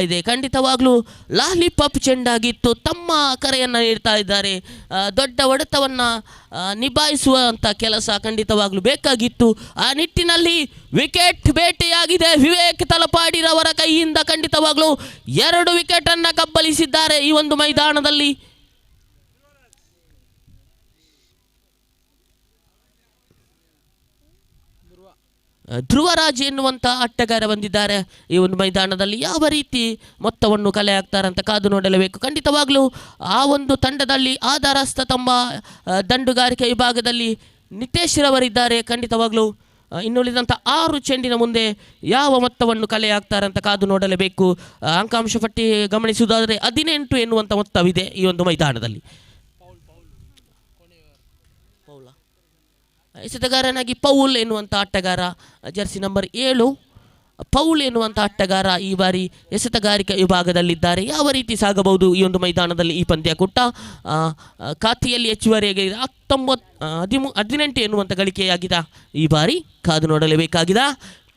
ಇದೆ. ಖಂಡಿತವಾಗ್ಲೂ ಲಾಲಿಪಾಪ್ ಚೆಂಡಾಗಿತ್ತು. ತಮ್ಮ ಕರೆಯನ್ನು ನೀಡ್ತಾ ಇದ್ದಾರೆ. ದೊಡ್ಡ ಹೊಡೆತವನ್ನು ನಿಭಾಯಿಸುವಂಥ ಕೆಲಸ ಖಂಡಿತವಾಗ್ಲೂ ಬೇಕಾಗಿತ್ತು. ಆ ನಿಟ್ಟಿನಲ್ಲಿ ವಿಕೆಟ್ ಬೇಟೆಯಾಗಿದೆ ವಿವೇಕ್ ತಲಪಾಡಿರವರ ಕೈಯಿಂದ. ಖಂಡಿತವಾಗ್ಲೂ 2 ವಿಕೆಟನ್ನು ಕಬ್ಬಳಿಸಿದ್ದಾರೆ ಈ ಒಂದು ಮೈದಾನದಲ್ಲಿ. ಧ್ರುವರಾಜ್ ಎನ್ನುವಂಥ ಆಟಗಾರ ಬಂದಿದ್ದಾರೆ ಈ ಒಂದು ಮೈದಾನದಲ್ಲಿ. ಯಾವ ರೀತಿ ಮೊತ್ತವನ್ನು ಕಲೆ ಹಾಕ್ತಾರಂತ ಕಾದು ನೋಡಲೇಬೇಕು. ಖಂಡಿತವಾಗ್ಲೂ ಆ ಒಂದು ತಂಡದಲ್ಲಿ ಆಧಾರಸ್ಥ ತಮ್ಮ ದಂಡುಗಾರಿಕೆ ವಿಭಾಗದಲ್ಲಿ ನಿತೇಶ್ ರವರಿದ್ದಾರೆ. ಖಂಡಿತವಾಗ್ಲೂ ಇನ್ನುಳಿದಂಥ 6 ಚೆಂಡಿನ ಮುಂದೆ ಯಾವ ಮೊತ್ತವನ್ನು ಕಲೆ ಹಾಕ್ತಾರಂತ ಕಾದು ನೋಡಲೇಬೇಕು. ಅಂಕಾಂಶ ಪಟ್ಟಿ ಗಮನಿಸುವುದಾದರೆ 18 ಎನ್ನುವಂಥ ಮೊತ್ತವಿದೆ ಈ ಒಂದು ಮೈದಾನದಲ್ಲಿ. ಎಸೆತಗಾರನಾಗಿ ಪೌಲ್ ಎನ್ನುವಂಥ ಆಟಗಾರ, ಜರ್ಸಿ ನಂಬರ್ 7 ಪೌಲ್ ಎನ್ನುವಂಥ ಆಟಗಾರ ಈ ಬಾರಿ ಎಸೆತಗಾರಿಕೆ ವಿಭಾಗದಲ್ಲಿದ್ದಾರೆ. ಯಾವ ರೀತಿ ಸಾಗಬಹುದು ಈ ಒಂದು ಮೈದಾನದಲ್ಲಿ ಈ ಪಂದ್ಯಕೂಟ. ಖಾತೆಯಲ್ಲಿ ಹೆಚ್ಚುವರಿಯಾಗಿ 18 ಎನ್ನುವಂಥ ಗಳಿಕೆಯಾಗಿದೆ ಈ ಬಾರಿ. ಕಾದು ನೋಡಲೇಬೇಕಾಗಿದೆ.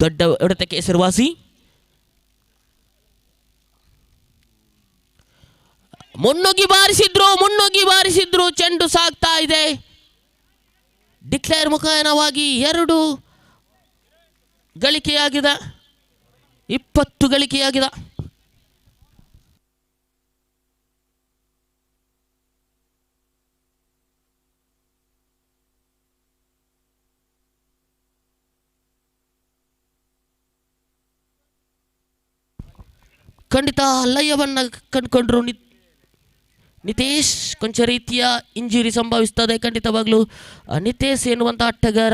ದೊಡ್ಡ ಹೊಡೆತಕ್ಕೆ ಹೆಸರುವಾಸಿ ಮುನ್ನುಗ್ಗಿ ಬಾರಿಸಿದ್ರು. ಚೆಂಡು ಸಾಗ್ತಾ ಇದೆ. ಡಿಕ್ಲೇರ್ ಮುಖಾಯನವಾಗಿ 2 ಗಳಿಕೆಯಾಗಿದೆ. 20 ಗಳಿಕೆಯಾಗಿದೆ. ಖಂಡಿತ ಲಯವನ್ನು ಕಂಡುಕೊಂಡ್ರು ನಿತೇಶ್. ಕೊಂಚ ರೀತಿಯ ಇಂಜುರಿ ಸಂಭವಿಸ್ತದೆ ಖಂಡಿತವಾಗ್ಲೂ. ನಿತೇಶ್ ಎನ್ನುವಂಥ ಆಟಗಾರ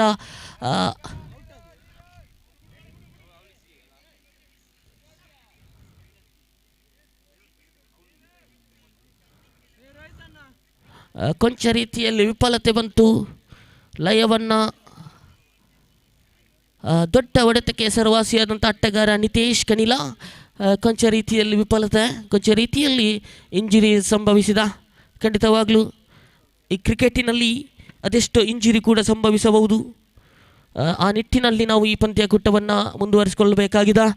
ಕೊಂಚ ರೀತಿಯಲ್ಲಿ ವಿಫಲತೆ ಬಂತು. ಲಯವನ್ನು ದೊಡ್ಡ ಹೊಡೆತಕ್ಕೆ ಹೆಸರುವಾಸಿಯಾದಂಥ ಆಟಗಾರ ನಿತೇಶ್ ಕನಿಲ ಕೊಂಚ ರೀತಿಯಲ್ಲಿ ವಿಫಲತೆ, ಕೊಂಚ ರೀತಿಯಲ್ಲಿ ಇಂಜುರಿ ಸಂಭವಿಸಿದ. ಖಂಡಿತವಾಗಲೂ ಈ ಕ್ರಿಕೆಟಿನಲ್ಲಿ ಅದೆಷ್ಟೋ ಇಂಜುರಿ ಕೂಡ ಸಂಭವಿಸಬಹುದು. ಆ ನಿಟ್ಟಿನಲ್ಲಿ ನಾವು ಈ ಪಂದ್ಯಕೂಟವನ್ನು ಮುಂದುವರಿಸಿಕೊಳ್ಳಬೇಕಾಗಿದೆ.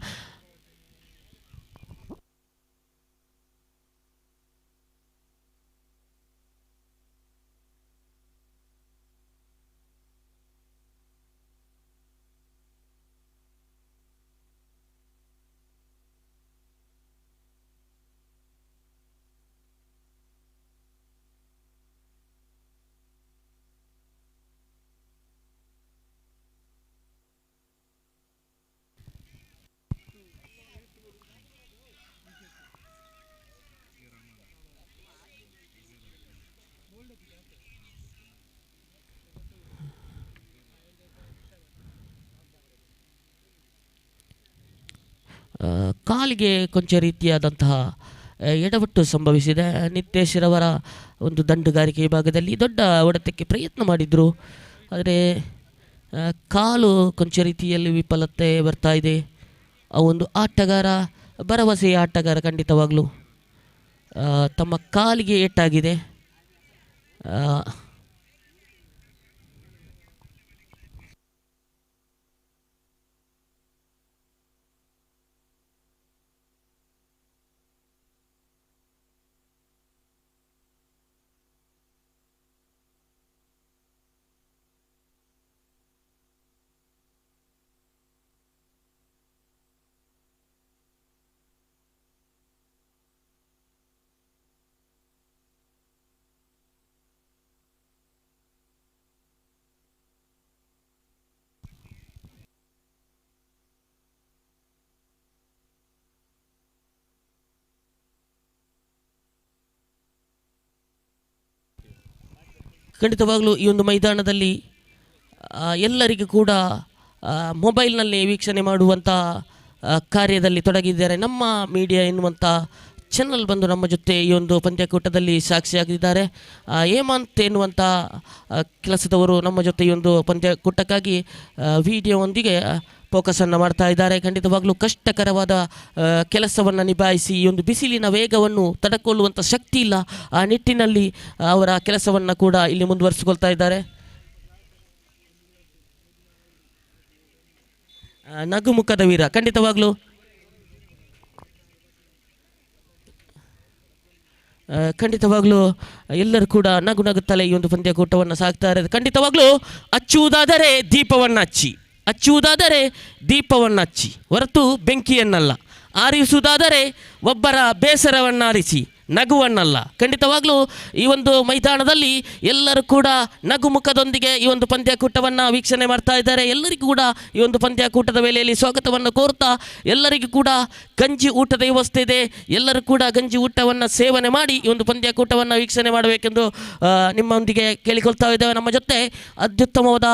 ಕಾಲಿಗೆ ಕೊಂಚ ರೀತಿಯಾದಂತಹ ಎಡವಟ್ಟು ಸಂಭವಿಸಿದೆ. ನಿತೇಶ್ರವರ ಒಂದು ದಂಡುಗಾರಿಕೆ ವಿಭಾಗದಲ್ಲಿ ದೊಡ್ಡ ಹೊಡೆತಕ್ಕೆ ಪ್ರಯತ್ನ ಮಾಡಿದರು, ಆದರೆ ಕಾಲು ಕೊಂಚ ರೀತಿಯಲ್ಲಿ ವಿಫಲತೆ ಬರ್ತಾ ಇದೆ. ಆ ಒಂದು ಆಟಗಾರ ಭರವಸೆಯ ಆಟಗಾರ ಖಂಡಿತವಾಗಲೂ ತಮ್ಮ ಕಾಲಿಗೆ ಏಟಾಗಿದೆ. ಖಂಡಿತವಾಗಲೂ ಈ ಒಂದು ಮೈದಾನದಲ್ಲಿ ಎಲ್ಲರಿಗೂ ಕೂಡ ಮೊಬೈಲ್ನಲ್ಲಿ ವೀಕ್ಷಣೆ ಮಾಡುವಂಥ ಕಾರ್ಯದಲ್ಲಿ ತೊಡಗಿದ್ದಾರೆ. ನಮ್ಮ ಮೀಡಿಯಾ ಎನ್ನುವಂಥ ಚಾನಲ್ ಬಂದು ನಮ್ಮ ಜೊತೆ ಈ ಒಂದು ಪಂದ್ಯಕೂಟದಲ್ಲಿ ಸಾಕ್ಷಿಯಾಗಿದ್ದಾರೆ. ಹೇಮಂತ್ ಎನ್ನುವಂಥ ಕೆಲಸದವರು ನಮ್ಮ ಜೊತೆ ಈ ಒಂದು ಪಂದ್ಯಕೂಟಕ್ಕಾಗಿ ವಿಡಿಯೋವೊಂದಿಗೆ ಫೋಕಸನ್ನು ಮಾಡ್ತಾ ಇದ್ದಾರೆ. ಖಂಡಿತವಾಗಲೂ ಕಷ್ಟಕರವಾದ ಕೆಲಸವನ್ನು ನಿಭಾಯಿಸಿ ಈ ಒಂದು ಬಿಸಿಲಿನ ವೇಗವನ್ನು ತಡೆಕೊಳ್ಳುವಂಥ ಶಕ್ತಿ ಇಲ್ಲ, ಆ ನಿಟ್ಟಿನಲ್ಲಿ ಅವರ ಕೆಲಸವನ್ನು ಕೂಡ ಇಲ್ಲಿ ಮುಂದುವರಿಸಿಕೊಳ್ತಾ ಇದ್ದಾರೆ. ನಗುಮುಖದ ವೀರ ಖಂಡಿತವಾಗಲೂ ಎಲ್ಲರೂ ಕೂಡ ನಗು ನಗುತ್ತಲೇ ಈ ಒಂದು ಪಂದ್ಯಕೂಟವನ್ನು ಸಾಗ್ತಾರೆ. ಖಂಡಿತವಾಗ್ಲೂ ಹಚ್ಚುವುದಾದರೆ ದೀಪವನ್ನು ಹಚ್ಚಿ ಹೊರತು ಬೆಂಕಿಯನ್ನಲ್ಲ, ಆರಿಸುವುದಾದರೆ ಒಬ್ಬರ ಬೇಸರವನ್ನಾರಿಸಿ ನಗುವನ್ನಲ್ಲ. ಖಂಡಿತವಾಗ್ಲೂ ಈ ಒಂದು ಮೈದಾನದಲ್ಲಿ ಎಲ್ಲರೂ ಕೂಡ ನಗುಮುಖದೊಂದಿಗೆ ಈ ಒಂದು ಪಂದ್ಯಕೂಟವನ್ನು ವೀಕ್ಷಣೆ ಮಾಡ್ತಾ ಇದ್ದಾರೆ. ಎಲ್ಲರಿಗೂ ಕೂಡ ಈ ಒಂದು ಪಂದ್ಯಕೂಟದ ವೇಳೆಯಲ್ಲಿ ಸ್ವಾಗತವನ್ನು ಕೋರ್ತಾ ಎಲ್ಲರಿಗೂ ಕೂಡ ಗಂಜಿ ಊಟದ ವ್ಯವಸ್ಥೆ ಇದೆ. ಎಲ್ಲರೂ ಕೂಡ ಗಂಜಿ ಊಟವನ್ನು ಸೇವನೆ ಮಾಡಿ ಈ ಒಂದು ಪಂದ್ಯಕೂಟವನ್ನು ವೀಕ್ಷಣೆ ಮಾಡಬೇಕೆಂದು ನಿಮ್ಮೊಂದಿಗೆ ಕೇಳಿಕೊಳ್ತಾ ಇದ್ದೇವೆ. ನಮ್ಮ ಜೊತೆ ಅತ್ಯುತ್ತಮವಾದ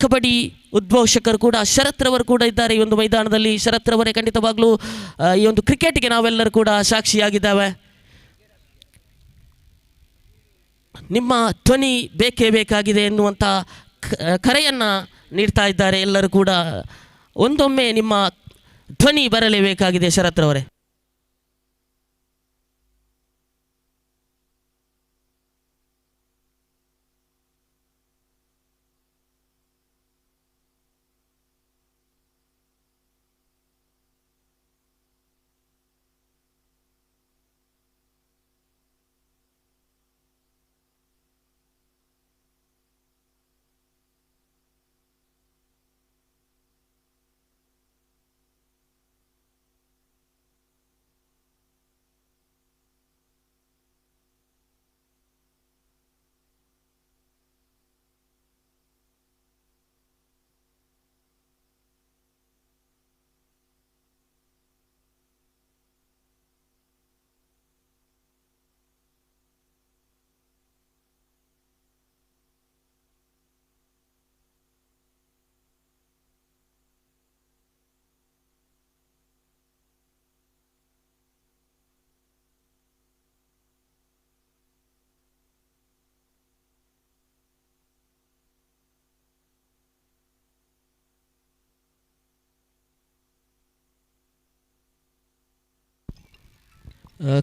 ಕಬಡ್ಡಿ ಉದ್ಘೋಷಕರು ಕೂಡ ಶರತ್ರವರು ಕೂಡ ಇದ್ದಾರೆ ಈ ಒಂದು ಮೈದಾನದಲ್ಲಿ. ಶರತ್ರವರೇ ಖಂಡಿತವಾಗ್ಲೂ ಈ ಒಂದು ಕ್ರಿಕೆಟ್ಗೆ ನಾವೆಲ್ಲರೂ ಕೂಡ ಸಾಕ್ಷಿಯಾಗಿದ್ದಾವೆ. ನಿಮ್ಮ ಧ್ವನಿ ಬೇಕೇ ಬೇಕಾಗಿದೆ ಎನ್ನುವಂಥ ಕರೆಯನ್ನು ನೀಡ್ತಾ ಇದ್ದಾರೆ. ಎಲ್ಲರೂ ಕೂಡ ಒಂದೊಮ್ಮೆ ನಿಮ್ಮ ಧ್ವನಿ ಬರಲೇಬೇಕಾಗಿದೆ ಶರತ್ರವರೇ.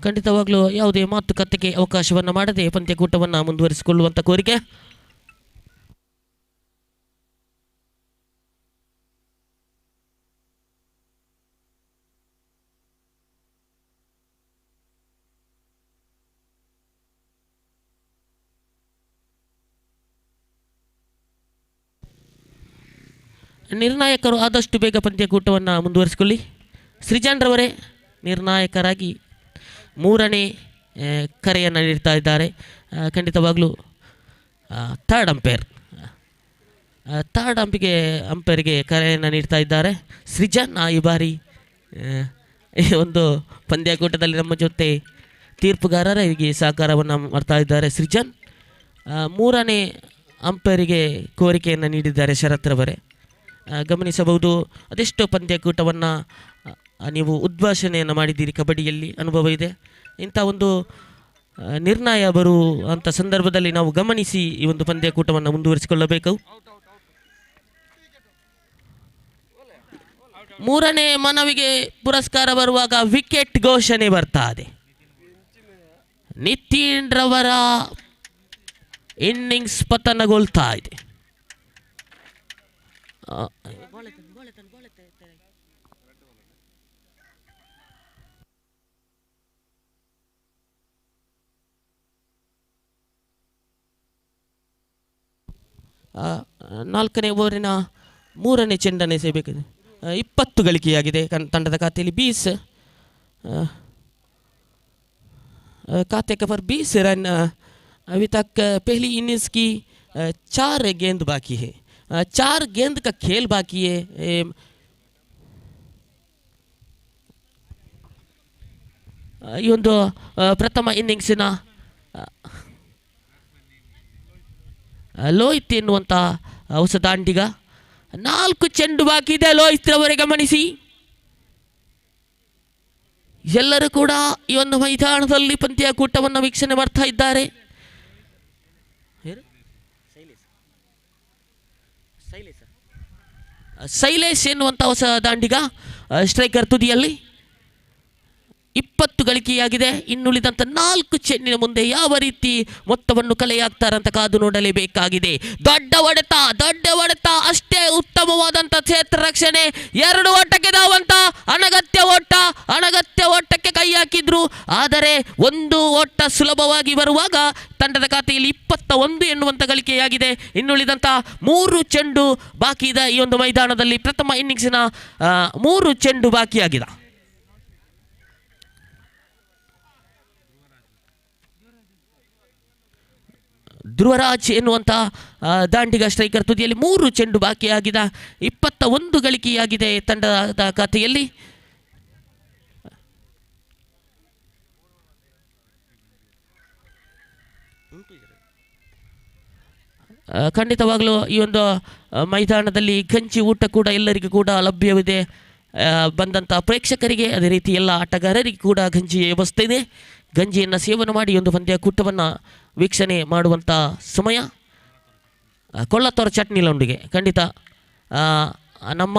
ಖಂಡಿತವಾಗ್ಲೂ ಯಾವುದೇ ಮಾತುಕತೆಗೆ ಅವಕಾಶವನ್ನು ಮಾಡದೆ ಪಂದ್ಯಕೂಟವನ್ನು ಮುಂದುವರಿಸಿಕೊಳ್ಳುವಂಥ ಕೋರಿಕೆ. ನಿರ್ಣಾಯಕರು ಆದಷ್ಟು ಬೇಗ ಪಂದ್ಯಕೂಟವನ್ನು ಮುಂದುವರಿಸಿಕೊಳ್ಳಿ. ಸೃಜನ್ ರವರೇ ನಿರ್ಣಾಯಕರಾಗಿ ಮೂರನೇ ಕರೆಯನ್ನು ನೀಡ್ತಾ ಇದ್ದಾರೆ. ಖಂಡಿತವಾಗಲೂ ಥರ್ಡ್ ಅಂಪೈರ್ಗೆ ಕರೆಯನ್ನು ನೀಡ್ತಾ ಇದ್ದಾರೆ. ಸೃಜನ್ ಈ ಬಾರಿ ಈ ಒಂದು ಪಂದ್ಯಕೂಟದಲ್ಲಿ ನಮ್ಮ ಜೊತೆ ತೀರ್ಪುಗಾರರಿಗೆ ಸಹಕಾರವನ್ನು ಮಾಡ್ತಾ ಇದ್ದಾರೆ. ಸೃಜನ್ ಮೂರನೇ ಅಂಪೈರಿಗೆ ಕೋರಿಕೆಯನ್ನು ನೀಡಿದ್ದಾರೆ ಶರತ್ ರವರೇ. ಗಮನಿಸಬಹುದು, ಅದೆಷ್ಟೋ ಪಂದ್ಯಕೂಟವನ್ನು ನೀವು ಉದ್ಘಾಷಣೆಯನ್ನು ಮಾಡಿದ್ದೀರಿ, ಕಬಡ್ಡಿಯಲ್ಲಿ ಅನುಭವ ಇದೆ. ಇಂಥ ಒಂದು ನಿರ್ಣಯ ಬರುವಂಥ ಸಂದರ್ಭದಲ್ಲಿ ನಾವು ಗಮನಿಸಿ ಈ ಒಂದು ಪಂದ್ಯಕೂಟವನ್ನು ಮುಂದುವರಿಸಿಕೊಳ್ಳಬೇಕು. ಮೂರನೇ ಮನವಿಗೆ ಪುರಸ್ಕಾರ ಬರುವಾಗ ವಿಕೆಟ್ ಘೋಷಣೆ ಬರ್ತಾ ಇದೆ. ನಿತಿನ್ ರವರ ಇನ್ನಿಂಗ್ಸ್ ಪತನಗೊಳ್ತಾ ಇದೆ. ನಾಲ್ಕನೇ ಓವರಿನ ಮೂರನೇ ಚೆಂಡನ್ನು ಎಸೆಯಬೇಕಿದೆ. 20 ಗಳಿಕೆಯಾಗಿದೆ ತಂಡದ ಖಾತೆಯಲ್ಲಿ. 20 खाते के पर 20 रन अभी तक पहली इनिंग्स की 4 गेंद बाकी है. 4 गेंद का खेल बाकी है. ಈ ಒಂದು ಪ್ರಥಮ ಇನ್ನಿಂಗ್ಸಿನ ಲೋಹಿತ್ ಎನ್ನುವಂಥ ಹೊಸ ದಾಂಡಿಗ. 4 ಚೆಂಡು ಬಾಕಿ ಇದೆ ಲೋಹಿತ್ ರವರೇ ಗಮನಿಸಿ. ಎಲ್ಲರೂ ಕೂಡ ಈ ಒಂದು ಮೈದಾನದಲ್ಲಿ ಪಂದ್ಯಕೂಟವನ್ನು ವೀಕ್ಷಣೆ ಮಾಡ್ತಾ ಇದ್ದಾರೆ. ಶೈಲೇಶ್ ಎನ್ನುವಂಥ ಹೊಸ ದಾಂಡಿಗ ಸ್ಟ್ರೈಕರ್ ತುದಿಯಲ್ಲಿ. 20 ಗಳಿಕೆಯಾಗಿದೆ. ಇನ್ನುಳಿದಂಥ 4 ಚೆಂಡಿನ ಮುಂದೆ ಯಾವ ರೀತಿ ಮೊತ್ತವನ್ನು ಕಲೆಯಾಗ್ತಾರಂತ ಕಾದು ನೋಡಲೇಬೇಕಾಗಿದೆ. ದೊಡ್ಡ ಹೊಡೆತ ಅಷ್ಟೇ ಉತ್ತಮವಾದಂಥ ಕ್ಷೇತ್ರ ರಕ್ಷಣೆ. 2 ಓಟಕ್ಕೆ ಧಾವಂತ. ಅನಗತ್ಯ ಓಟಕ್ಕೆ ಕೈ ಹಾಕಿದ್ರು. ಆದರೆ 1 ಓಟ ಸುಲಭವಾಗಿ ಬರುವಾಗ ತಂಡದ ಖಾತೆಯಲ್ಲಿ 21 ಎನ್ನುವಂಥ ಗಳಿಕೆಯಾಗಿದೆ. ಇನ್ನುಳಿದಂಥ 3 ಚೆಂಡು ಬಾಕಿ ಇದೆ. ಈ ಒಂದು ಮೈದಾನದಲ್ಲಿ ಪ್ರಥಮ ಇನ್ನಿಂಗ್ಸಿನ 3 ಚೆಂಡು ಬಾಕಿಯಾಗಿದೆ. ಧ್ರುವರಾಜ್ ಎನ್ನುವಂಥ ದಾಂಡಿಗ ಸ್ಟ್ರೈಕರ್ ತುದಿಯಲ್ಲಿ 3 ಚೆಂಡು ಬಾಕಿಯಾಗಿದೆ. 21 ಗಳಿಕೆಯಾಗಿದೆ ತಂಡದ ಖಾತೆಯಲ್ಲಿ. ಖಂಡಿತವಾಗಲೂ ಈ ಒಂದು ಮೈದಾನದಲ್ಲಿ ಗಂಜಿ ಊಟ ಕೂಡ ಎಲ್ಲರಿಗೂ ಕೂಡ ಲಭ್ಯವಿದೆ. ಬಂದಂಥ ಪ್ರೇಕ್ಷಕರಿಗೆ ಅದೇ ರೀತಿ ಎಲ್ಲ ಆಟಗಾರರಿಗೆ ಕೂಡ ಗಂಜಿ ವ್ಯವಸ್ಥೆ ಇದೆ. ಗಂಜಿಯನ್ನು ಸೇವನೆ ಮಾಡಿ ಒಂದು ಪಂದ್ಯಕೂಟವನ್ನು ವೀಕ್ಷಣೆ ಮಾಡುವಂಥ ಸಮಯ. ಕೊಳ್ಳತ್ತವರ ಚಟ್ನಿ ಲೌಂಡಿಗೆ ಖಂಡಿತ ನಮ್ಮ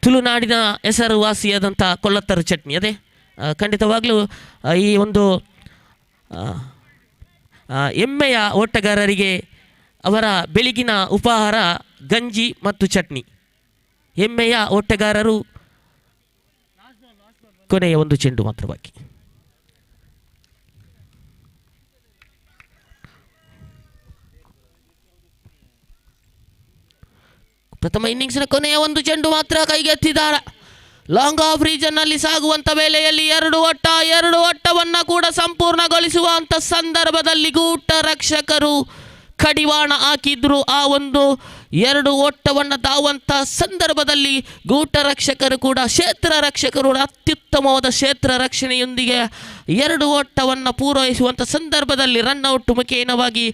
ತುಳುನಾಡಿನ ಹೆಸರುವಾಸಿಯಾದಂಥ ಕೊಳ್ಳತ್ತರ ಚಟ್ನಿ ಅದೇ. ಖಂಡಿತವಾಗಲೂ ಈ ಒಂದು ಎಮ್ಮೆಯ ಓಟಗಾರರಿಗೆ ಅವರ ಬೆಳಗಿನ ಉಪಹಾರ ಗಂಜಿ ಮತ್ತು ಚಟ್ನಿ. ಎಮ್ಮೆಯ ಓಟಗಾರರು ಕೊನೆಯ 1 ಚೆಂಡು ಮಾತ್ರ ಬಾಕಿ. ಪ್ರಥಮ ಇನ್ನಿಂಗ್ಸ್ನ ಕೊನೆಯ 1 ಚೆಂಡು ಮಾತ್ರ ಕೈಗೆತ್ತಿದ್ದಾರೆ. ಲಾಂಗ್ ಆಫ್ ರೀಜನ್ನಲ್ಲಿ ಸಾಗುವಂಥ ವೇಳೆಯಲ್ಲಿ 2 ಓಟವನ್ನು ಕೂಡ ಸಂಪೂರ್ಣಗೊಳಿಸುವಂಥ ಸಂದರ್ಭದಲ್ಲಿ ಗೂಟ ರಕ್ಷಕರು ಕಡಿವಾಣ ಹಾಕಿದ್ರು. ಆ ಒಂದು 2 ಓಟವನ್ನು ದಾವಂಥ ಸಂದರ್ಭದಲ್ಲಿ ಗೂಟ ರಕ್ಷಕರು ಕೂಡ ಕ್ಷೇತ್ರ ರಕ್ಷಕರು ಅತ್ಯುತ್ತಮವಾದ ಕ್ಷೇತ್ರ ರಕ್ಷಣೆಯೊಂದಿಗೆ 2 ಓಟವನ್ನು ಪೂರೈಸುವಂಥ ಸಂದರ್ಭದಲ್ಲಿ ರನ್ಔಟ್ ಮುಖೇನವಾಗಿ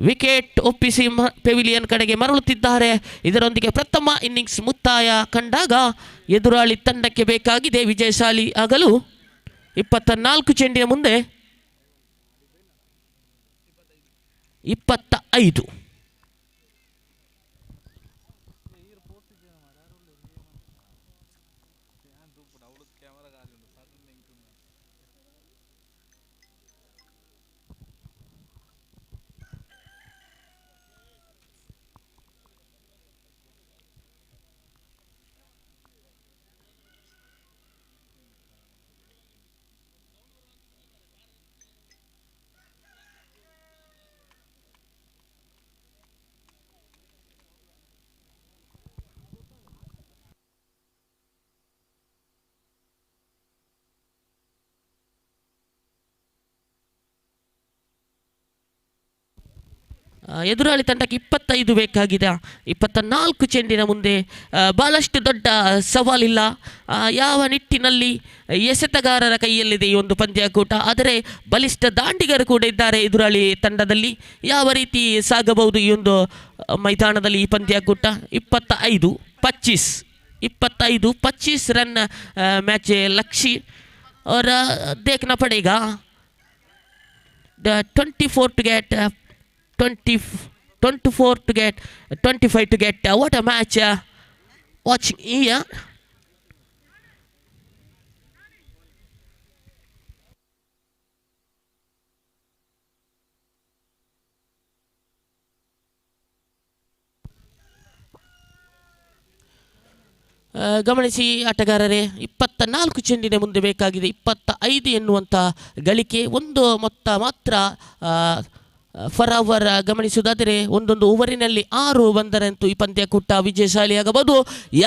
ವಿಕೆಟ್ ಒಪ್ಪಿಸಿ ಪೆವಿಲಿಯನ್ ಕಡೆಗೆ ಮರಳುತ್ತಿದ್ದಾರೆ. ಇದರೊಂದಿಗೆ ಪ್ರಥಮ ಇನ್ನಿಂಗ್ಸ್ ಮುಕ್ತಾಯ ಕಂಡಾಗ ಎದುರಾಳಿ ತಂಡಕ್ಕೆ ಬೇಕಾಗಿದೆ ವಿಜಯಶಾಲಿ ಆಗಲು 24 ಚೆಂಡಿನ ಮುಂದೆ 25. ಎದುರಾಳಿ ತಂಡಕ್ಕೆ 25 ಬೇಕಾಗಿದೆ. 24 ಚೆಂಡಿನ ಮುಂದೆ ಭಾಳಷ್ಟು ದೊಡ್ಡ ಸವಾಲಿಲ್ಲ. ಯಾವ ನಿಟ್ಟಿನಲ್ಲಿ ಎಸೆತಗಾರರ ಕೈಯಲ್ಲಿದೆ ಈ ಒಂದು ಪಂದ್ಯಾಕೂಟ. ಆದರೆ ಬಲಿಷ್ಠ ದಾಂಡಿಗರು ಕೂಡ ಇದ್ದಾರೆ ಎದುರಾಳಿ ತಂಡದಲ್ಲಿ. ಯಾವ ರೀತಿ ಸಾಗಬಹುದು ಈ ಒಂದು ಮೈದಾನದಲ್ಲಿ ಈ ಪಂದ್ಯಾಕೂಟ. 25-25 रन मैच लक्ष्य और देखना पड़ेगा 24 to get 24 to get 25 to get what a match watching here. ಗಮನಿಸಿ ಆಟಗಾರರೇ, 24 ಚೆಂಡಿನ ಮುಂದೆ ಬೇಕಾಗಿದೆ 25 ಎನ್ನುವಂಥ ಗಳಿಕೆ. ಒಂದು ಮೊತ್ತ ಮಾತ್ರ ಫರ್ ಅವರ್ ಗಮನಿಸುವುದಾದರೆ ಒಂದೊಂದು ಓವರಿನಲ್ಲಿ 6 ಬಂದರಂತೂ ಈ ಪಂದ್ಯಾಕೂಟ ವಿಜಯಶಾಲಿಯಾಗಬಹುದು.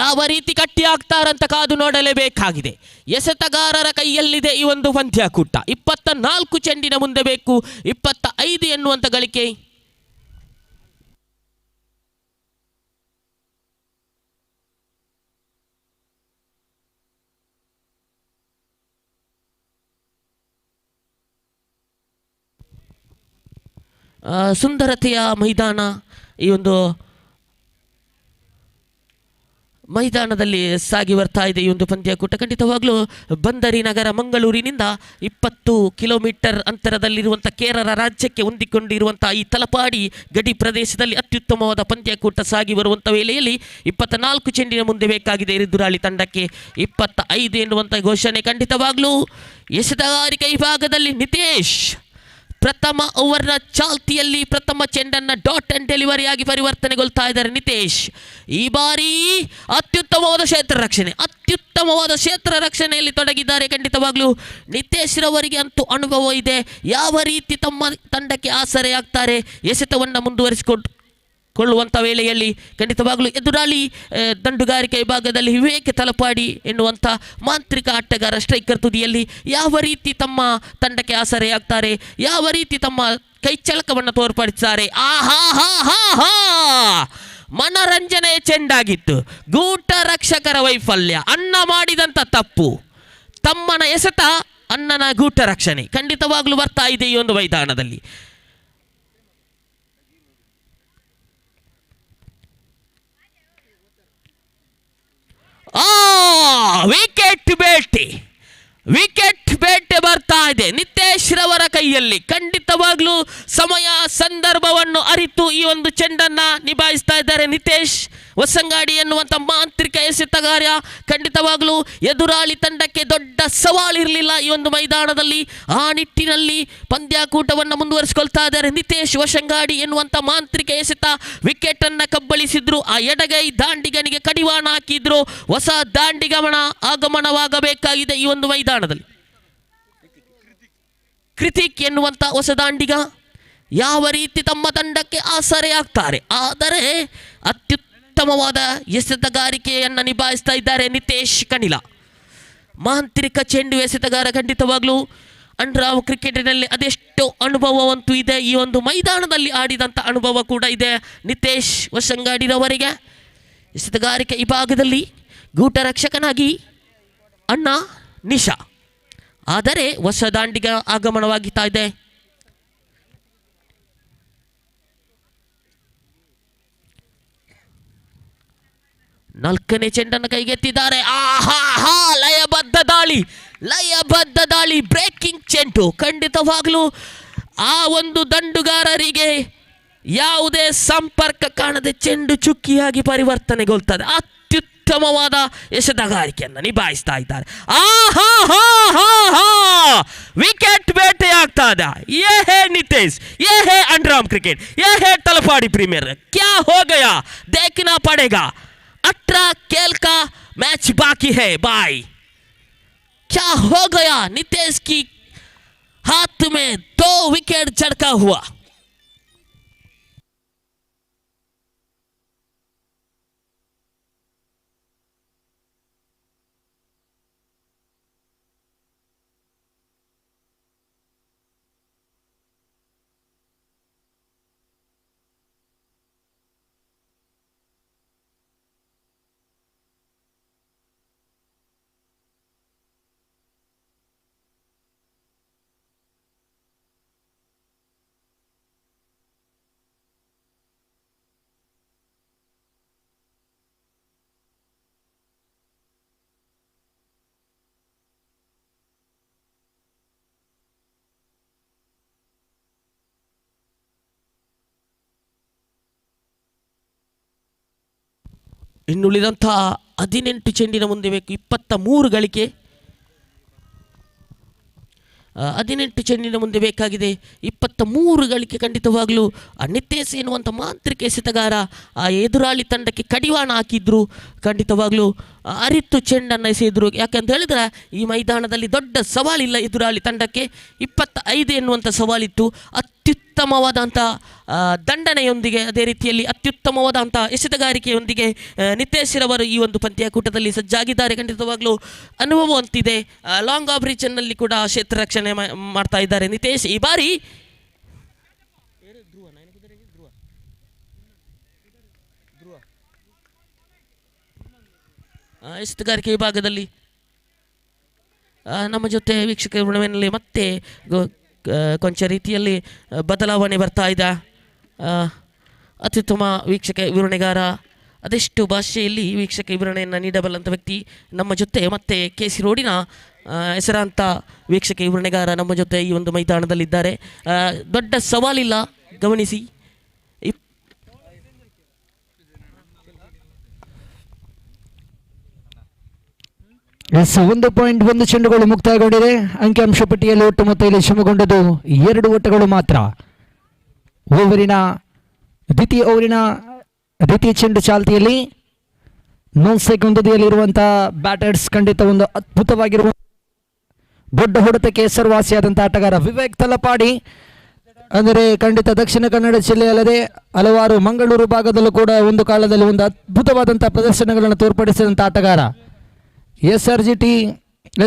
ಯಾವ ರೀತಿ ಕಟ್ಟಿ ಹಾಕ್ತಾರಂತ ಕಾದು ನೋಡಲೇಬೇಕಾಗಿದೆ. ಎಸೆತಗಾರರ ಕೈಯಲ್ಲಿದೆ ಈ ಒಂದು ಪಂದ್ಯಾಕೂಟ. 24 ಚೆಂಡಿನ ಮುಂದೆ ಬೇಕು 25 ಎನ್ನುವಂಥ ಗಳಿಕೆ. ಸುಂದರತೆಯ ಮೈದಾನ. ಈ ಒಂದು ಮೈದಾನದಲ್ಲಿ ಸಾಗಿ ಬರ್ತಾ ಇದೆ ಈ ಒಂದು ಪಂದ್ಯಾಕೂಟ. ಖಂಡಿತವಾಗಲೂ ಬಂದರಿ ನಗರ ಮಂಗಳೂರಿನಿಂದ 20 ಕಿಲೋಮೀಟರ್ ಅಂತರದಲ್ಲಿರುವಂಥ ಕೇರಳ ರಾಜ್ಯಕ್ಕೆ ಹೊಂದಿಕೊಂಡಿರುವಂಥ ಈ ತಲಪಾಡಿ ಗಡಿ ಪ್ರದೇಶದಲ್ಲಿ ಅತ್ಯುತ್ತಮವಾದ ಪಂದ್ಯಾಕೂಟ ಸಾಗಿ ಬರುವಂಥ ವೇಳೆಯಲ್ಲಿ 24 ಚೆಂಡಿನ ಮುಂದೆ ಬೇಕಾಗಿದೆ ಎದುರಾಳಿ ತಂಡಕ್ಕೆ 25 ಎನ್ನುವಂಥ ಘೋಷಣೆ. ಖಂಡಿತವಾಗಲೂ ಎಸೆತಗಾರಿಕೆ ವಿಭಾಗದಲ್ಲಿ ನಿತೇಶ್ ಪ್ರಥಮ ಓವರ್ನ ಚಾಲ್ತಿಯಲ್ಲಿ ಪ್ರಥಮ ಚೆಂಡನ್ನು ಡಾಟ್ ಅಂಡ್ ಡೆಲಿವರಿಯಾಗಿ ಪರಿವರ್ತನೆಗೊಳ್ತಾ ಇದ್ದಾರೆ ನಿತೇಶ್. ಈ ಬಾರಿ ಅತ್ಯುತ್ತಮವಾದ ಕ್ಷೇತ್ರ ರಕ್ಷಣೆಯಲ್ಲಿ ತೊಡಗಿದ್ದಾರೆ. ಖಂಡಿತವಾಗ್ಲೂ ನಿತೇಶ್ ರವರಿಗೆ ಅಂತೂ ಅನುಭವ ಇದೆ. ಯಾವ ರೀತಿ ತಮ್ಮ ತಂಡಕ್ಕೆ ಆಸರೆಯಾಗ್ತಾರೆ ಎಸೆತವನ್ನು ಮುಂದುವರಿಸಿಕೊಳ್ಳುವಂಥ ವೇಳೆಯಲ್ಲಿ. ಖಂಡಿತವಾಗಲೂ ಎದುರಾಳಿ ದಂಡುಗಾರಿಕೆ ವಿಭಾಗದಲ್ಲಿ ವಿವೇಕ್ ತಲಪಾಡಿ ಎನ್ನುವಂಥ ಮಾಂತ್ರಿಕ ಆಟಗಾರ ಸ್ಟ್ರೈಕರ್ ತುದಿಯಲ್ಲಿ ಯಾವ ರೀತಿ ತಮ್ಮ ತಂಡಕ್ಕೆ ಆಸರೆಯಾಗ್ತಾರೆ, ಯಾವ ರೀತಿ ತಮ್ಮ ಕೈಚಳಕವನ್ನು ತೋರ್ಪಡಿಸ್ತಾರೆ. ಮನರಂಜನೆಯ ಚೆಂಡಾಗಿತ್ತು. ಗೂಟ ರಕ್ಷಕರ ವೈಫಲ್ಯ, ಅಣ್ಣ ಮಾಡಿದಂಥ ತಪ್ಪು, ತಮ್ಮನ ಎಸೆತ ಅಣ್ಣನ ಗೂಟ ರಕ್ಷಣೆ ಖಂಡಿತವಾಗ್ಲೂ ಬರ್ತಾ ಇದೆ ಈ ಒಂದು ಮೈದಾನದಲ್ಲಿ. ವಿಕೆಟ್ ಬೇಟೆ ಬರ್ತಾ ಇದೆ ನಿತೇಶ್ ರವರ ಕೈಯಲ್ಲಿ. ಖಂಡಿತವಾಗ್ಲೂ ಸಮಯ ಸಂದರ್ಭವನ್ನು ಅರಿತು ಈ ಒಂದು ಚೆಂಡನ್ನು ನಿಭಾಯಿಸ್ತಾ ಇದ್ದಾರೆ ನಿತೇಶ್ ಹೊಸಂಗಾಡಿ ಎನ್ನುವಂಥ ಮಾಂತ್ರಿಕ ಎಸೆತಗಾರ. ಖಂಡಿತವಾಗ್ಲೂ ಎದುರಾಳಿ ತಂಡಕ್ಕೆ ದೊಡ್ಡ ಸವಾಲಿರಲಿಲ್ಲ ಈ ಒಂದು ಮೈದಾನದಲ್ಲಿ. ಆ ನಿಟ್ಟಿನಲ್ಲಿ ಪಂದ್ಯಾಕೂಟವನ್ನು ಮುಂದುವರಿಸಿಕೊಳ್ತಾ ಇದ್ದಾರೆ ನಿತೇಶ್ ಹೊಸಂಗಾಡಿ ಎನ್ನುವಂಥ ಮಾಂತ್ರಿಕ ಎಸೆತ. ವಿಕೆಟನ್ನು ಕಬ್ಬಳಿಸಿದ್ರು. ಆ ಎಡಗೈ ದಾಂಡಿಗನಿಗೆ ಕಡಿವಾಣ ಹಾಕಿದ್ರು. ಹೊಸ ದಾಂಡಿಗಮನ ಆಗಮನವಾಗಬೇಕಾಗಿದೆ ಈ ಒಂದು ಮೈದಾನದಲ್ಲಿ. ಕೃತಿಕ್ ಎನ್ನುವಂಥ ಹೊಸ ದಾಂಡಿಗ ಯಾವ ರೀತಿ ತಮ್ಮ ತಂಡಕ್ಕೆ ಆಸರೆಯಾಗ್ತಾರೆ. ಆದರೆ ಅತ್ಯುತ್ತಮವಾದ ಎಸೆತಗಾರಿಕೆಯನ್ನು ನಿಭಾಯಿಸ್ತಾ ಇದ್ದಾರೆ ನಿತೇಶ್ ಕಣಿಲ. ಮಾಂತ್ರಿಕ ಚೆಂಡು ಎಸೆತಗಾರ. ಖಂಡಿತವಾಗ್ಲೂ ಅಂಡ್ರಾವ್ ಕ್ರಿಕೆಟಿನಲ್ಲಿ ಅದೆಷ್ಟೋ ಅನುಭವವಂತೂ ಇದೆ. ಈ ಒಂದು ಮೈದಾನದಲ್ಲಿ ಆಡಿದಂಥ ಅನುಭವ ಕೂಡ ಇದೆ ನಿತೇಶ್ ಹೊಸಂಗಾಡಿರವರಿಗೆ. ಎಸೆತಗಾರಿಕೆ ವಿಭಾಗದಲ್ಲಿ ಗೂಟ ರಕ್ಷಕನಾಗಿ ಅಣ್ಣ ನಿಶಾ. ಆದರೆ ಹೊಸ ದಾಂಡಿಗ ಆಗಮನವಾಗುತ್ತಾ ಇದೆ. ನಾಲ್ಕನೇ ಚೆಂಡನ್ನು ಕೈಗೆತ್ತಿದ್ದಾರೆ. ಲಯಬದ್ಧ ದಾಳಿ ಬ್ರೇಕಿಂಗ್ ಚೆಂಡು. ಖಂಡಿತವಾಗ್ಲೂ ಆ ಒಂದು ದಂಡುಗಾರರಿಗೆ ಯಾವುದೇ ಸಂಪರ್ಕ ಕಾಣದೆ ಚೆಂಡು ಚುಕ್ಕಿಯಾಗಿ ಪರಿವರ್ತನೆಗೊಳ್ತದೆ. ಅತ್ಯುತ್ತಮವಾದ ಎಸೆತಗಾರಿಕೆಯನ್ನು ನಿಭಾಯಿಸ್ತಾ ಇದ್ದಾರೆ. ವಿಕೆಟ್ ಬೇಟೆ ಆಗ್ತಾ ಇದೆ. ಯೇ ಹೇ ನಿತೇಶ್, ಯೇ ಹೇ ಅಂಡ್ರಾಮ್ ಕ್ರಿಕೆಟ್, ಯೇ ಹೇ ತಲಪಾಡಿ ಪ್ರೀಮಿಯರ್. ಕ್ಯಾ ಹೋ ಗಯಾ देखना पड़ेगा. 18 खेल का मैच बाकी है भाई. क्या हो गया नितेश की हाथ में 2 विकेट झटका हुआ. ಇನ್ನುಳಿದಂಥ 18 ಚೆಂಡಿನ ಮುಂದೆ ಬೇಕು 23 ಗಳಿಕೆ. 18 ಚೆಂಡಿನ ಮುಂದೆ ಬೇಕಾಗಿದೆ 23 ಗಳಿಕೆ. ಖಂಡಿತವಾಗಲೂ ನಿತೇಶ್ ಎನ್ನುವಂಥ ಮಾಂತ್ರಿಕ ಎಸೆತಗಾರ ಆ ಎದುರಾಳಿ ತಂಡಕ್ಕೆ ಕಡಿವಾಣ ಹಾಕಿದ್ರು. ಖಂಡಿತವಾಗಲೂ ಅರಿತು ಚೆಂಡನ್ನು ಎಸೆಯಿದ್ರು. ಯಾಕಂತ ಹೇಳಿದ್ರೆ ಈ ಮೈದಾನದಲ್ಲಿ ದೊಡ್ಡ ಸವಾಲಿಲ್ಲ ಎದುರಾಳಿ ತಂಡಕ್ಕೆ. 25 ಎನ್ನುವಂಥ ಸವಾಲಿತ್ತು. ಅತ್ಯುತ್ತಮವಾದಂಥ ದಂಡನೆಯೊಂದಿಗೆ, ಅದೇ ರೀತಿಯಲ್ಲಿ ಅತ್ಯುತ್ತಮವಾದಂಥ ಎಸೆತಗಾರಿಕೆಯೊಂದಿಗೆ ನಿತೇಶ್ ರವರು ಈ ಒಂದು ಪಂದ್ಯಾಕೂಟದಲ್ಲಿ ಸಜ್ಜಾಗಿದ್ದಾರೆ. ಖಂಡಿತವಾಗಲೂ ಅನುಭವ ಅಂತಿದೆ. ಲಾಂಗ್ ಆಫ್ ರೀಚನ್ನಲ್ಲಿ ಕೂಡ ಕ್ಷೇತ್ರ ರಕ್ಷಣೆ ಮಾಡ್ತಾ ಇದ್ದಾರೆ ನಿತೇಶ್. ಈ ಬಾರಿ ಎಸೆತಗಾರಿಕೆ ವಿಭಾಗದಲ್ಲಿ ನಮ್ಮ ಜೊತೆ ವೀಕ್ಷಕ ವಿವರಣೆಯಲ್ಲಿ ಮತ್ತೆ ಕೊಂಚ ರೀತಿಯಲ್ಲಿ ಬದಲಾವಣೆ ಬರ್ತಾ ಇದೆ. ಅತ್ಯುತ್ತಮ ವೀಕ್ಷಕ ವಿವರಣೆಗಾರ, ಅದೆಷ್ಟು ಭಾಷೆಯಲ್ಲಿ ವೀಕ್ಷಕ ವಿವರಣೆಯನ್ನು ನೀಡಬಲ್ಲಂಥ ವ್ಯಕ್ತಿ ನಮ್ಮ ಜೊತೆ ಮತ್ತೆ KC ರೋಡಿನ ಹೆಸರಾಂತ ವೀಕ್ಷಕ ವಿವರಣೆಗಾರ ನಮ್ಮ ಜೊತೆ ಈ ಒಂದು ಮೈದಾನದಲ್ಲಿದ್ದಾರೆ. ದೊಡ್ಡ ಸವಾಲಿಲ್ಲ, ಗಮನಿಸಿ. ಎಸ್ 1.1 ಚೆಂಡುಗಳು ಮುಕ್ತಾಯಗೊಂಡಿದೆ. ಅಂಕಿಅಂಶ ಪಟ್ಟಿಯಲ್ಲಿ ಒಟ್ಟು ಮೊತ್ತ ಇಲ್ಲಿ ಶ್ರಮಗೊಂಡದ್ದು 2 ಓಟಗಳು ಮಾತ್ರ. ದ್ವಿತೀಯ ಚೆಂಡು ಚಾಲ್ತಿಯಲ್ಲಿ 9 ಸೆಕೆಂಡ್ನಲ್ಲಿರುವಂತಹ ಬ್ಯಾಟರ್ಸ್ ಖಂಡಿತ ಒಂದು ಅದ್ಭುತವಾಗಿರುವ ದೊಡ್ಡ ಹೊಡೆತಕ್ಕೆ ಹೆಸರುವಾಸಿಯಾದಂತಹ ಆಟಗಾರ ವಿವೇಕ್ ತಲಪಾಡಿ. ಅಂದರೆ ಖಂಡಿತ ದಕ್ಷಿಣ ಕನ್ನಡ ಜಿಲ್ಲೆ ಅಲ್ಲದೆ ಹಲವಾರು ಮಂಗಳೂರು ಭಾಗದಲ್ಲೂ ಕೂಡ ಒಂದು ಕಾಲದಲ್ಲಿ ಒಂದು ಅದ್ಭುತವಾದಂತಹ ಪ್ರದರ್ಶನಗಳನ್ನು ತೋರ್ಪಡಿಸಿದಂಥ ಆಟಗಾರ.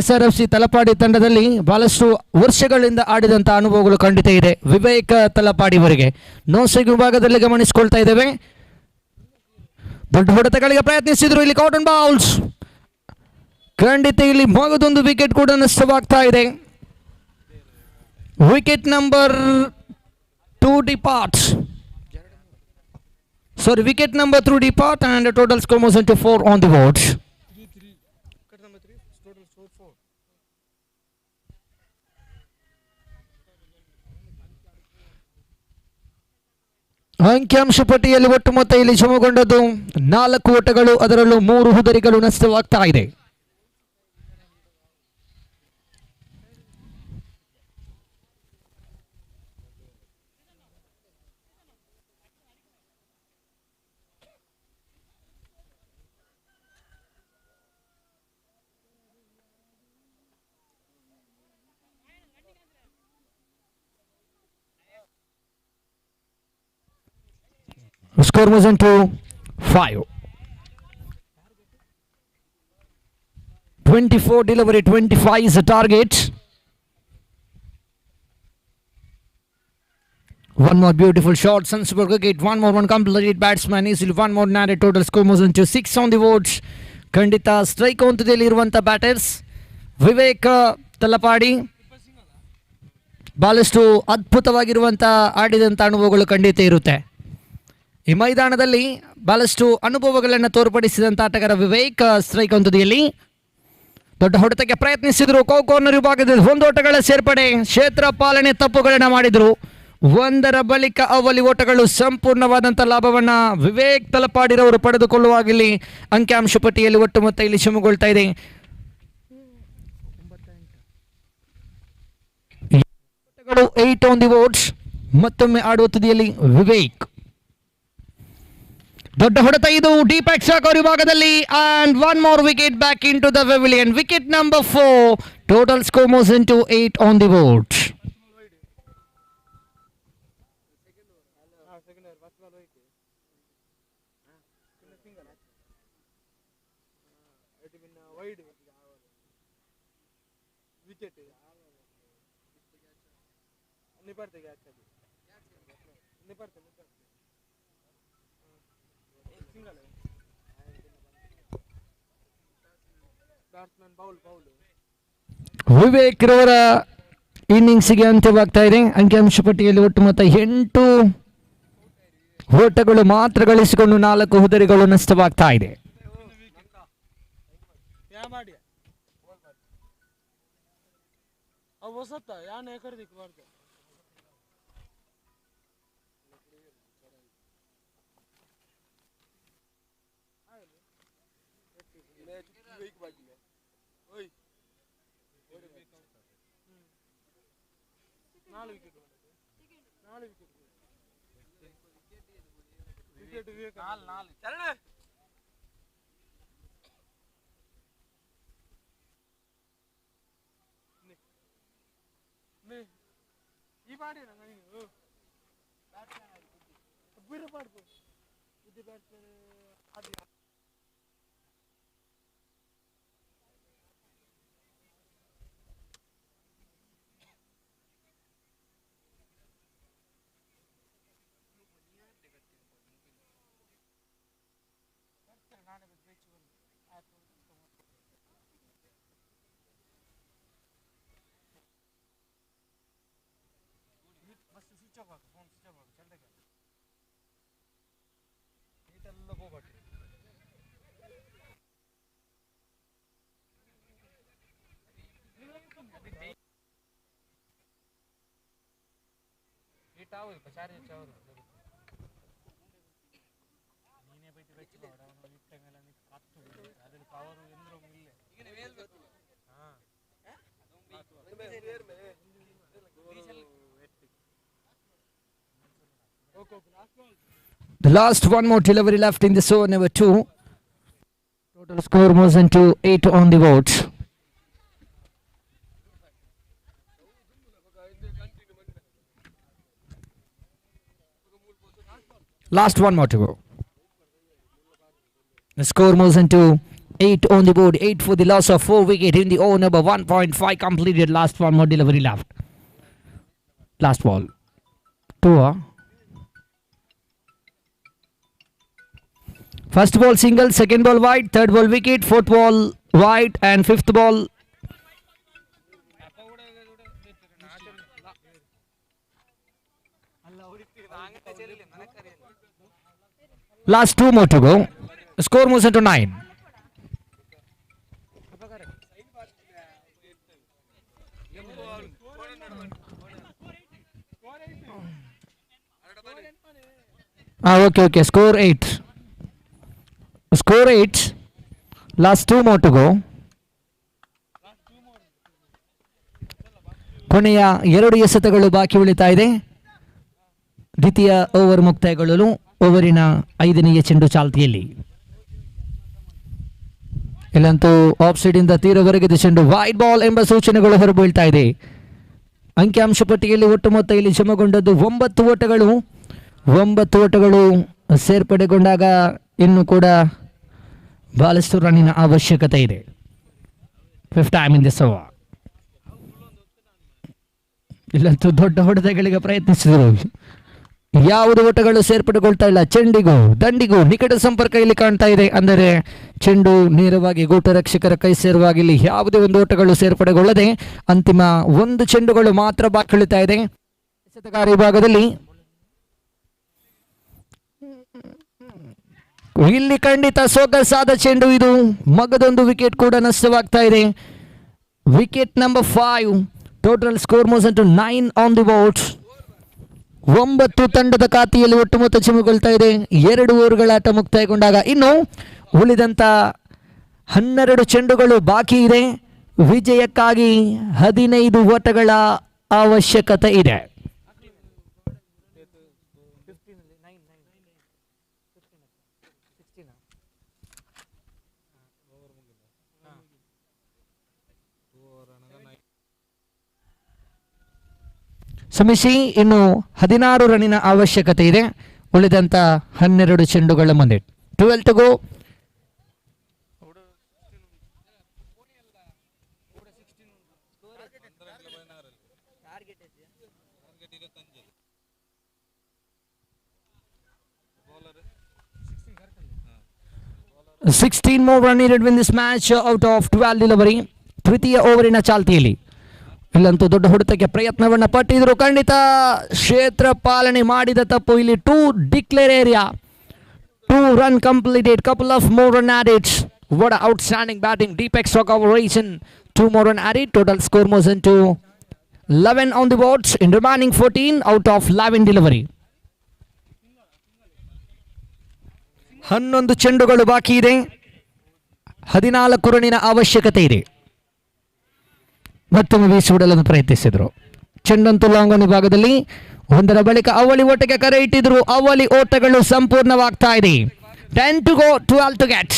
SRFC ತಲಪಾಡಿ ತಂಡದಲ್ಲಿ ಬಹಳಷ್ಟು ವರ್ಷಗಳಿಂದ ಆಡಿದಂಥ ಅನುಭವಗಳು ಖಂಡಿತ ಇದೆ ವಿವೇಕ್ ತಲಪಾಡಿ ಅವರಿಗೆ. ನೋಸೆಗ್ ವಿಭಾಗದಲ್ಲಿ ಗಮನಿಸಿಕೊಳ್ತಾ ಇದ್ದೇವೆ. ದೊಡ್ಡ ಹೊಡೆತಗಳಿಗೆ ಪ್ರಯತ್ನಿಸಿದ್ರು. ಇಲ್ಲಿ ಕಾಟನ್ ಬೌಲ್ಸ್ ಖಂಡಿತ ಇಲ್ಲಿ ಮಗದೊಂದು ವಿಕೆಟ್ ಕೂಡ ನಷ್ಟವಾಗ್ತಾ ಇದೆ. Wicket number 2 departs. Wicket number 2 depart and the total score moves into 4 on the board. ಅಂಕಿಅಂಶ ಪಟ್ಟಿಯಲ್ಲಿ ಒಟ್ಟು ಮೊತ್ತ ಇಲ್ಲಿ ಶ್ರಮಗೊಂಡದ್ದು 4 ಓಟಗಳು, ಅದರಲ್ಲೂ 3 ಹುದರಿಗಳು ನಷ್ಟವಾಗ್ತಾ ಇದೆ. Score moves into 5. 24 delivery, 25 is the target. One more beautiful shot, Sundsburg wicket. One more one completed batsman easily. One more narrow. Total score moves into 6 on the board. ಖಂಡಿತ ಸ್ಟ್ರೈಕ್ ಹಂತದಲ್ಲಿ ಇರುವಂಥ ಬ್ಯಾಟರ್ಸ್ ವಿವೇಕ್ ತಲಪಾಡಿ. ಬಹಳಷ್ಟು ಅದ್ಭುತವಾಗಿರುವಂಥ ಆಡಿದಂಥ ಅನುಭವಗಳು ಖಂಡಿತ ಇರುತ್ತೆ. ಈ ಮೈದಾನದಲ್ಲಿ ಬಹಳಷ್ಟು ಅನುಭವಗಳನ್ನು ತೋರ್ಪಡಿಸಿದಂಥ ಆಟಗಾರ ವಿವೇಕ್ ಸ್ಟ್ರೈಕ್ ಹಂತದಲ್ಲಿ ದೊಡ್ಡ ಹೊಡೆತಕ್ಕೆ ಪ್ರಯತ್ನಿಸಿದರು. ಕಾರ್ನರ್ ವಿಭಾಗದಲ್ಲಿ 1 ಓಟಗಳ ಸೇರ್ಪಡೆ, ಕ್ಷೇತ್ರ ಪಾಲನೆ ತಪ್ಪುಗಳನ್ನು ಮಾಡಿದರು. ಒಂದರ ಬಳಿಕ ಅವಲಿ ಓಟಗಳು ಸಂಪೂರ್ಣವಾದಂಥ ಲಾಭವನ್ನ ವಿವೇಕ್ ತಲಪಾಡಿರವರು ಪಡೆದುಕೊಳ್ಳುವಾಗಿಲ್ಲಿ ಅಂಕಿಅಂಶ ಪಟ್ಟಿಯಲ್ಲಿ ಒಟ್ಟು ಮೊತ್ತ ಇಲ್ಲಿ ಶ್ರಮಗೊಳ್ತಾ ಇದೆ. 8 on the board. ಮತ್ತೊಮ್ಮೆ ಆಡುವ ತುದಿಯಲ್ಲಿ ವಿವೇಕ್. ದೊಡ್ಡ ಹೊಡೆತ ಇದು ಡೀಪ್ ಎಕ್ಸಾಕರ್ ವಿಭಾಗದಲ್ಲಿ and one more wicket back into the pavilion. Wicket number 4. Total score moves into 8 on the board. Vivek ರವರ ಇನ್ನಿಂಗ್ಸ್ಗೆ ಅಂತ್ಯವಾಗ್ತಾ ಇದೆ. ಅಂಕಿಅಂಶ ಪಟ್ಟಿಯಲ್ಲಿ ಒಟ್ಟು ಮೊತ್ತ 8 ಓಟಗಳು ಮಾತ್ರ ಗಳಿಸಿಕೊಂಡು 4 ಹುದರಿಗಳು ನಷ್ಟವಾಗ್ತಾ ಇದೆ. ಈ ಮಾಡಿ ನನಗೆ ಬಿರು ಪಾಡ್ಕೊ ಇದು ಬ್ಯಾಟ್ಸ್ಮನ್ ಅದು ಮಸ್ತ್ ಸ್ವಿಚ್ ಆಫ್ ಆಗ ಫೋನ್ ಸ್ವಿಚ್ ಆಫ್ ಆಗ ಚಂದಗೆ ನೀಟೆಲ್ಲ ಹೋಗ್ಬಾರ್ದು ನೀಟ್ ಆಗುದು ಚಾರ್ಜ್ ಚಾವರು ನೀನೇ ಬೈತಿ ಬೆಚ್ಚ ಬೇಡ ಅವನು ಇಟ್ಟ ಮೇಲೆ ಕತ್ತು ಅದ್ರಲ್ಲಿ ಪವರ್ ಎಂದ್ರೂ ಇಲ್ಲ The last one more delivery left in this over, number 2. Total score moves into 8 on the board. Last one more to go. The score moves into 8 on the board. 8 for the loss of 4 wicket in the over, number 1.5 completed. Last one more delivery left. Last ball. 2. First ball single, second ball wide, third ball wicket, fourth ball wide, and fifth ball. Last 2 more to go. The score moves into 9. Okay. Score 8. Score 8. Last 2 more to go. ಕೊನೆಯ 2 ಎಸೆತಗಳು ಬಾಕಿ ಉಳಿತಾ ಇದೆ. ದ್ವಿತೀಯ ಓವರ್ ಮುಕ್ತಾಯಗೊಳ್ಳಲು ಓವರಿನ 5ನೇ ಚೆಂಡು ಚಾಲ್ತಿಯಲ್ಲಿ. ಇಲ್ಲಂತೂ ಆಫ್ ಸೈಡ್ ಇಂದ ತೀರವರೆಗಿದ ಚೆಂಡು ವೈಡ್ ಬಾಲ್ ಎಂಬ ಸೂಚನೆಗಳು ಹೊರಬೀಳ್ತಾ ಇದೆ. ಅಂಕಿಅಂಶ ಪಟ್ಟಿಯಲ್ಲಿ ಒಟ್ಟು ಮೊತ್ತ ಇಲ್ಲಿ ಜಮಗೊಂಡದ್ದು 9 ಓಟಗಳು. 9 ಓಟಗಳು ಸೇರ್ಪಡೆಗೊಂಡಾಗ ಇನ್ನು ಕೂಡ ಬಹಳಷ್ಟು ರನ್ನಿನ ಅವಶ್ಯಕತೆ ಇದೆ. 5th time in this over. ಇಲ್ಲಂತೂ ದೊಡ್ಡ ಹೊಡೆತಗಳಿಗೆ ಪ್ರಯತ್ನಿಸಿದರು. ಯಾವುದು ಓಟಗಳು ಸೇರ್ಪಡೆಗೊಳ್ತಾ ಇಲ್ಲ. ಚೆಂಡಿಗೂ ದಂಡಿಗೂ ನಿಕಟ ಸಂಪರ್ಕ ಇಲ್ಲಿ ಕಾಣ್ತಾ ಇದೆ. ಅಂದರೆ ಚೆಂಡು ನೇರವಾಗಿ ಗೂಟ ರಕ್ಷಕರ ಕೈ ಸೇರುವಾಗ ಇಲ್ಲಿ ಯಾವುದೇ ಒಂದು ಓಟಗಳು ಸೇರ್ಪಡೆಗೊಳ್ಳದೆ ಅಂತಿಮ 1 ಚೆಂಡುಗಳು ಮಾತ್ರ ಬಾಕಿ ಉಳಿತಾ ಇದೆ. ಎಸೆತಗಾರ ವಿಭಾಗದಲ್ಲಿ ಇಲ್ಲಿ ಖಂಡಿತ ಸೊಗಸಾದ ಚೆಂಡು. ಇದು ಮಗದೊಂದು ವಿಕೆಟ್ ಕೂಡ ನಷ್ಟವಾಗ್ತಾ ಇದೆ. Wicket number 5. Total score moves to 9 on the board. 9 ತಂಡದ ಖಾತೆಯಲ್ಲಿ ಒಟ್ಟು ಮೊತ್ತ ಚಿಮ್ಮುಗೊಳ್ತಾ ಇದೆ. 2 ಓವರ್ಗಳ ಆಟ ಮುಕ್ತಾಯಗೊಂಡಾಗ ಇನ್ನು ಉಳಿದಂತ 12 ಚೆಂಡುಗಳು ಬಾಕಿ ಇದೆ. ವಿಜಯಕ್ಕಾಗಿ 15 ಓಟಗಳ ಅವಶ್ಯಕತೆ ಇದೆ. ಶ್ರಮಿಸಿ ಇನ್ನು 16 ರನ್ನಿನ ಅವಶ್ಯಕತೆ ಇದೆ. ಉಳಿದಂತ 12 ಚೆಂಡುಗಳ ಮುಂದೆ 12 to go. Sixteen more run needed win this match out of 12 delivery. ತೃತೀಯ ಓವರಿನ ಚಾಲ್ತಿಯಲ್ಲಿ ಇಲ್ಲಂತೂ ದೊಡ್ಡ ಹೊಡೆತಕ್ಕೆ ಪ್ರಯತ್ನವನ್ನ ಪಟ್ಟಿದ್ರು. ಖಂಡಿತ ಕ್ಷೇತ್ರ ಪಾಲನೆ ಮಾಡಿದ ತಪ್ಪು. ಇಲ್ಲಿ 2 declare area, 2 run completed, couple of more run added. What a outstanding batting, deep extra coverage, 2 more run added. Total score moves into 11 on the board in remaining 14 out of 11 delivery. 11 ಚೆಂಡುಗಳು ಬಾಕಿ ಇದೆ. 14 ರನ್ನಿನ ಅವಶ್ಯಕತೆ ಇದೆ. ಮತ್ತೊಮ್ಮೆ ಬೀಸಿಬಿಡಲು ಪ್ರಯತ್ನಿಸಿದರು. ಚೆಂಡಂತೂ ಲಾಂಗ್ ವಿಭಾಗದಲ್ಲಿ ಒಂದರ ಬಳಿಕ ಅವಳಿ ಓಟಕ್ಕೆ ಕರೆ ಇಟ್ಟಿದ್ರು. ಅವಳಿ ಓಟಗಳು ಸಂಪೂರ್ಣವಾಗ್ತಾ ಇದೆ. 10 to go, 12 to get.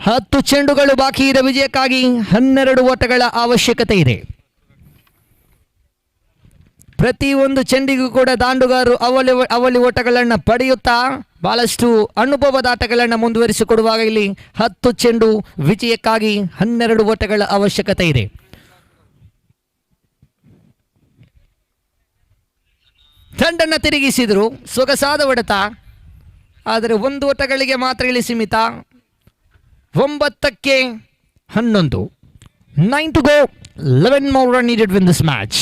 10 ಚೆಂಡುಗಳು ಬಾಕಿ ಇದೆ. ವಿಜಯಕ್ಕಾಗಿ 12 ಓಟಗಳ ಅವಶ್ಯಕತೆ ಇದೆ. ಪ್ರತಿಯೊಂದು ಚೆಂಡಿಗೂ ಕೂಡ ದಾಂಡುಗಾರರು ಅವಳಿ ಓಟಗಳನ್ನು ಪಡೆಯುತ್ತಾ ಬಹಳಷ್ಟು ಅನುಭವದ ಆಟಗಳನ್ನು ಮುಂದುವರಿಸಿಕೊಡುವಾಗ ಇಲ್ಲಿ 10 ಚೆಂಡು ವಿಜಯಕ್ಕಾಗಿ 12 ಓಟಗಳ ಅವಶ್ಯಕತೆ ಇದೆ. ತಂಡನ್ನು ತಿರುಗಿಸಿದ್ರು. ಸೊಗಸಾದ ಹೊಡೆತ, ಆದರೆ 1 ಓಟಗಳಿಗೆ ಮಾತ್ರ ಇಲ್ಲಿ ಸೀಮಿತ. 9ಕ್ಕೆ 11. 9 to go, 11 more run needed win this match.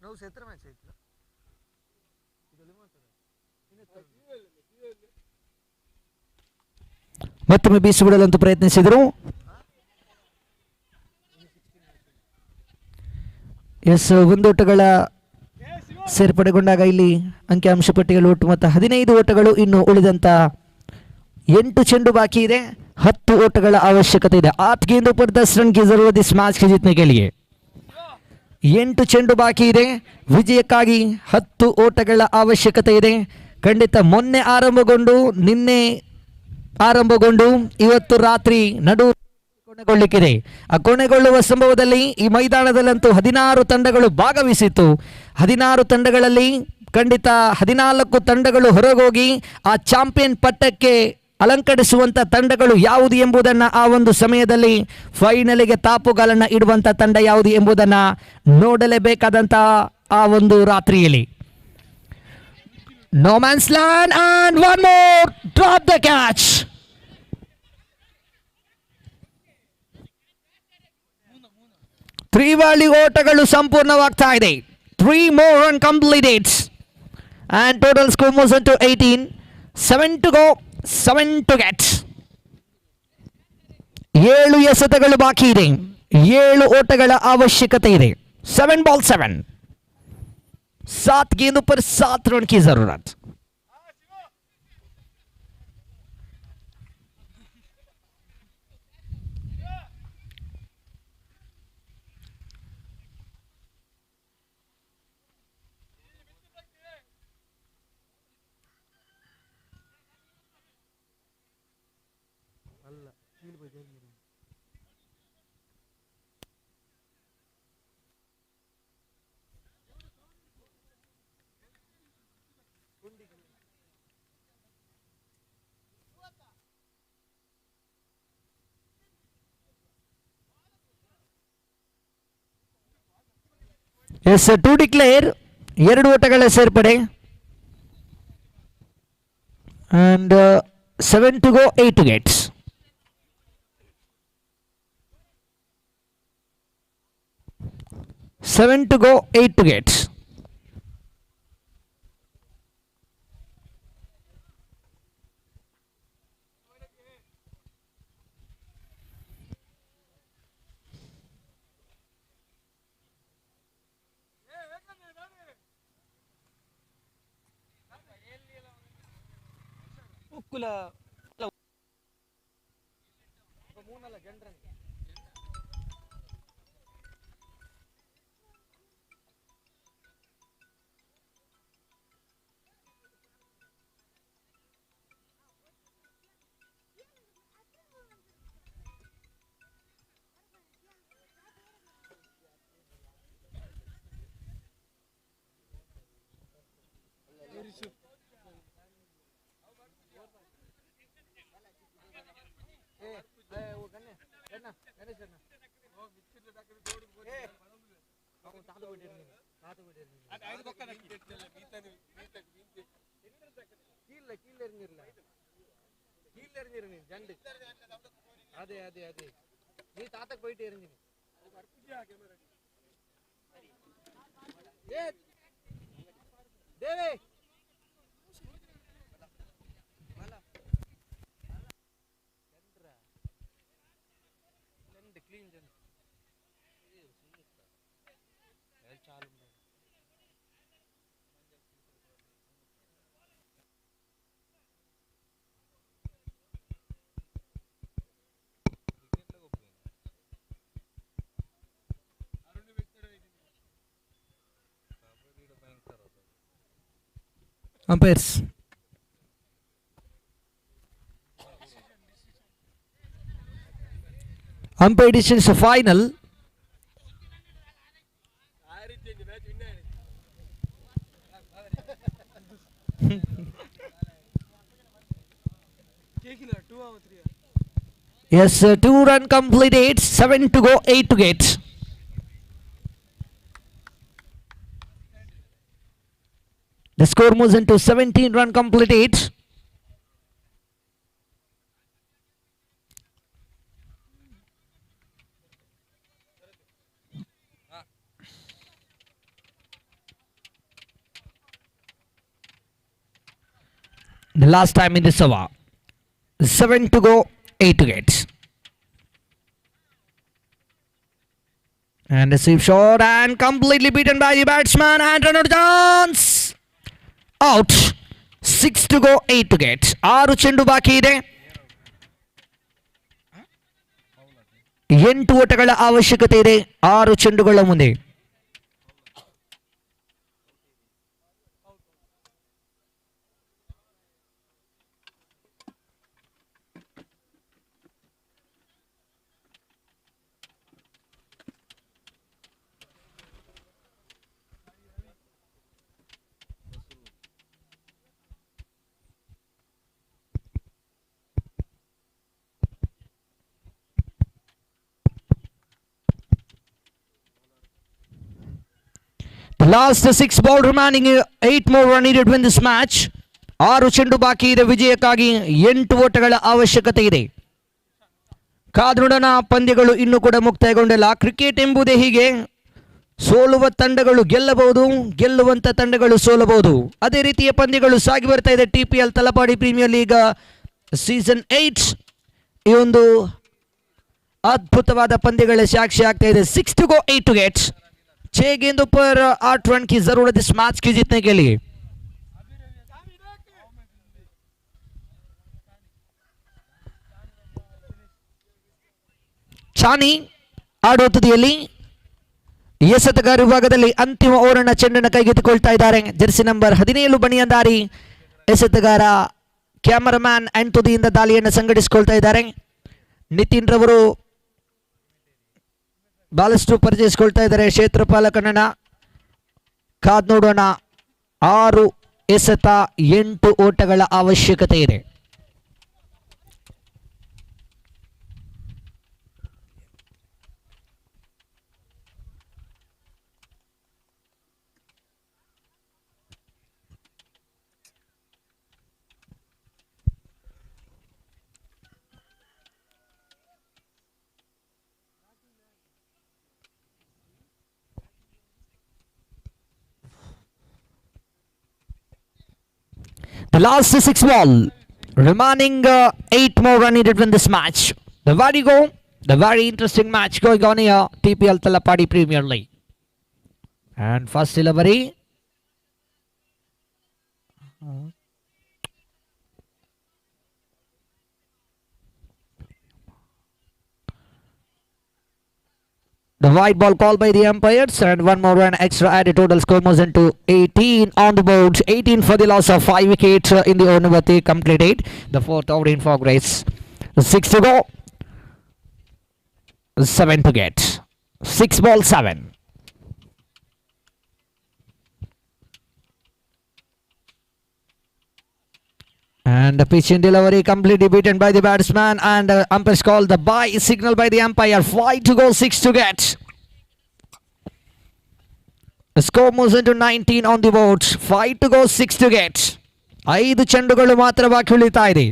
ನಾವು ಸೇತ್ರ ಮ್ಯಾಚ್ ಐತಿಲ್ಲ ಮತ್ತೊಮ್ಮೆ ಬೀಸಿಬಿಡಲಂತೂ ಪ್ರಯತ್ನಿಸಿದರು. ಎಸ್, 1 ಓಟಗಳ ಸೇರ್ಪಡೆಗೊಂಡಾಗ ಇಲ್ಲಿ ಅಂಕಿಅಂಶ ಪಟ್ಟಿಗಳು ಒಟ್ಟು ಮೊತ್ತ 15 ಓಟಗಳು. ಇನ್ನು ಉಳಿದಂತ 8 ಚೆಂಡು ಬಾಕಿ ಇದೆ. 10 ಓಟಗಳ ಅವಶ್ಯಕತೆ ಇದೆ. 8 गेंदों पर 10 रन की जरूरत इस मैच के जीतने के लिए. 8 ಚೆಂಡು ಬಾಕಿ ಇದೆ. ವಿಜಯಕ್ಕಾಗಿ 10 ಓಟಗಳ ಅವಶ್ಯಕತೆ ಇದೆ. ಖಂಡಿತ ಮೊನ್ನೆ ನಿನ್ನೆ ಆರಂಭಗೊಂಡು ಇವತ್ತು ರಾತ್ರಿ ಕೊನೆಗೊಳ್ಳಿಕ್ಕಿದೆ. ಆ ಕೊನೆಗೊಳ್ಳುವ ಸಂಭವದಲ್ಲಿ ಈ ಮೈದಾನದಲ್ಲಂತೂ 16 ತಂಡಗಳು ಭಾಗವಹಿಸಿತ್ತು. 16 ತಂಡಗಳಲ್ಲಿ ಖಂಡಿತ 14 ತಂಡಗಳು ಹೊರಗೋಗಿ ಆ ಚಾಂಪಿಯನ್ ಪಟ್ಟಕ್ಕೆ ಅಲಂಕರಿಸುವಂಥ ತಂಡಗಳು ಯಾವುದು ಎಂಬುದನ್ನು ಆ ಒಂದು ಸಮಯದಲ್ಲಿ ಫೈನಲಿಗೆ ತಾಪುಗಾಲನ್ನು ಇಡುವಂಥ ತಂಡ ಯಾವುದು ಎಂಬುದನ್ನು ನೋಡಲೇಬೇಕಾದಂಥ ಆ ಒಂದು ರಾತ್ರಿಯಲ್ಲಿ. No man's land and one more, drop the catch. ತ್ರಿವಳಿ ಓಟಗಳು ಸಂಪೂರ್ಣವಾಗ್ತಾ ಇದೆ. 3 more run completed and total score moves into 18. 7 to go, 7 to get. 7 ಎಸೆತಗಳು ಬಾಕಿ ಇದೆ. 7 ಓಟಗಳ ಅವಶ್ಯಕತೆ ಇದೆ. 7 ball 7. 7 गेंदों पर 7 रन की जरूरत. ಎಸ್, ಟು ಡಿಕ್ಲೇರ್ 2 ಓಟಗಳ ಸೇರ್ಪಡೆ and 7 to go, 8 to get. Seven to go, 8 to get. ಉಕ್ಕುಲ ಮೂನಲ್ಲ ಜನರನ್ನು జండి అదే అదే అదే నీ తాతకు బయట ఎరింది Umpires. Umpire decision is final. Yes, 2 run completed, 7 to go, 8 to get. The score moves into 17 run completed. The last time in this over. 7 to go, 8 to get. And a sweep shot and completely beaten by the batsman and run out of chance. Out. 6 to go, 8 to get. 6 ಚೆಂಡು ಬಾಕಿ ಇದೆ. 8 ಓಟಗಳ ಅವಶ್ಯಕತೆ ಇದೆ 6 ಚೆಂಡುಗಳ ಮುಂದೆ. The last 6 ball remaining, 8 more run needed to win this match. 6 ಚೆಂಡು ಬಾಕಿ ಇದೆ ವಿಜಯಕ್ಕಾಗಿ 8 ಓಟಗಳ ಅವಶ್ಯಕತೆ ಇದೆ. ಕಾದ್ನುಡನ ಪಂದ್ಯಗಳು ಇನ್ನೂ ಕೂಡ ಮುಕ್ತಾಯಗೊಂಡಿಲ್ಲ. ಕ್ರಿಕೆಟ್ ಎಂಬುದೇ ಹೀಗೆ, ಸೋಲುವ ತಂಡಗಳು ಗೆಲ್ಲಬಹುದು, ಗೆಲ್ಲುವಂತ ತಂಡಗಳು ಸೋಲಬಹುದು. ಅದೇ ರೀತಿಯ ಪಂದ್ಯಗಳು ಸಾಗಿ ಬರ್ತಾ ಇದೆ TPL Talapady premier league season 8. ಈ ಒಂದು अद्भुतवाद पंद्यಗಳ साक्षी ಆಗ್ತಾ ಇದೆ 6 to go 8 to get 6 गेंदों पर 8 रन की जरूरत इस मैच की जीतने के लिए ಚಾನಿ ಆಡುವ ತುದಿಯಲ್ಲಿ ಎಸೆತಗಾರ ವಿಭಾಗದಲ್ಲಿ ಅಂತಿಮ ಓವರ್ನ ಚೆಂಡನ್ನು ಕೈಗೆತ್ತಿಕೊಳ್ತಾ ಇದ್ದಾರೆ ಜೆರ್ಸಿ ನಂಬರ್ 17 ಬನಿಯಂದಾರಿ ಎಸೆತಗಾರ ಕ್ಯಾಮರಾಮನ್ ಅಂಡ್ ತುದಿಯಿಂದ ದಾಳಿಯನ್ನು ಸಂಘಟಿಸಿಕೊಳ್ತಾ ಇದ್ದಾರೆ ನಿತಿನ್ ರವರು ಬಹಳಷ್ಟು ಪರಿಚಯಿಸಿಕೊಳ್ತಾ ಇದ್ದಾರೆ ಕ್ಷೇತ್ರಪಾಲಕನನ್ನ ಕಾದ್ ನೋಡೋಣ 6 ಎಸೆತ 8 ಓಟಗಳ ಅವಶ್ಯಕತೆ ಇದೆ The last 6 ball, remaining 8 more run needed to win this match. The very interesting match going on here, TPL Talapadi Premier League. And first delivery. The white ball called by the umpires and one more run extra added. Total score moves into 18 on the board. 18 for the loss of 5 wickets in the over number 3 completed. The fourth over in progress. 6 to go. 7 to get. 6 ball 7. And the pitch in delivery completely beaten by the batsman and the umpires called the bye signal by the umpire. 5 to go, 6 to get. The score moves into 19 on the board. 5 to go, 6 to get. 5 ಚೆಂಡುಗಳು ಮಾತ್ರ ಬಾಕಿ ಉಳಿತಾ ಇದೆ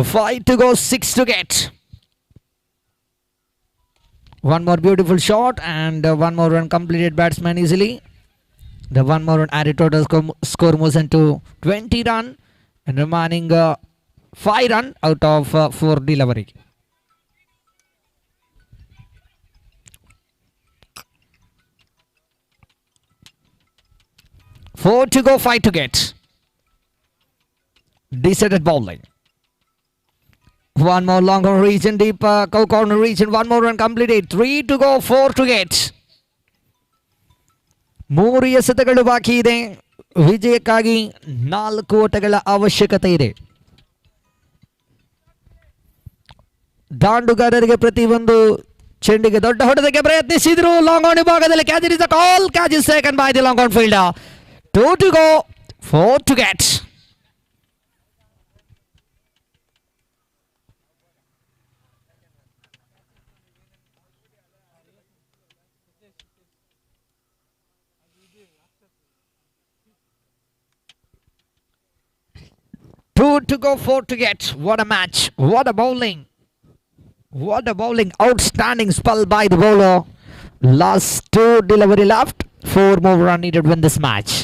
5 to go, 6 to get. One more beautiful shot and one more run completed batsman easily. The one more run added total score moves into 20 run and remaining 5 run out of 4 delivery. Four to go, 5 to get. Decided bowling. One more long on region, deep corner region. One more run completed. 3 to go, 4 to get. 3 ಎಸೆತಗಳು ಬಾಕಿ ಇದೆ. ವಿಜಯಕ್ಕಾಗಿ 4 ಓಟಗಳ ಅವಶ್ಯಕತೆ ಇದೆ. ದಾಂಡುಗಾರರಿಗೆ ಪ್ರತಿಯೊಂದು ಚೆಂಡಿಗೆ ದೊಡ್ಡ ಹೊಡೆತಕ್ಕೆ ಪ್ರಯತ್ನಿಸಿದ್ರು. ಲಾಂಗ್ ಆನ್ ವಿಭಾಗದಲ್ಲಿ catch is call. Catch is taken by the long on fielder. 2 to go, 4 to get. Two to go, 4 to get. What a match. What a bowling. What a bowling. Outstanding spell by the bowler. Last 2 delivery left. 4 more run needed to win this match.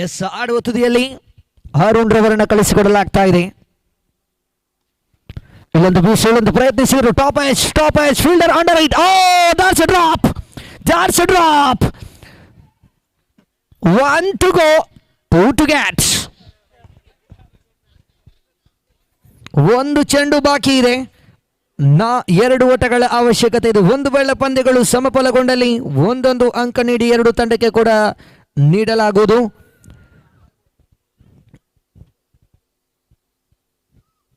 Yes, ಆಡುವ ತುದಿಯಲ್ಲಿ ಅರುಣ್ ರವರನ್ನು ಕಳಿಸಿಕೊಡಲಾಗ್ತಾ ಇದೆ. ಇಲ್ಲೊಂದು ಬೀಸಲೊಂದು ಪ್ರಯತ್ನಿಸಿದ್ರು. Top edge fielder under right. Oh, that's a drop. 1 to go, 2 to get. ಒಂದು ಚೆಂಡು ಬಾಕಿ ಇದೆ. 2 ಓಟಗಳ ಅವಶ್ಯಕತೆ ಇದೆ. ಒಂದು ವೇಳೆ ಪಂದ್ಯಗಳು ಸಮಫಲಗೊಂಡಲ್ಲಿ ಒಂದೊಂದು ಅಂಕ ನೀಡಿ 2 ತಂಡಕ್ಕೆ ಕೂಡ ನೀಡಲಾಗುವುದು.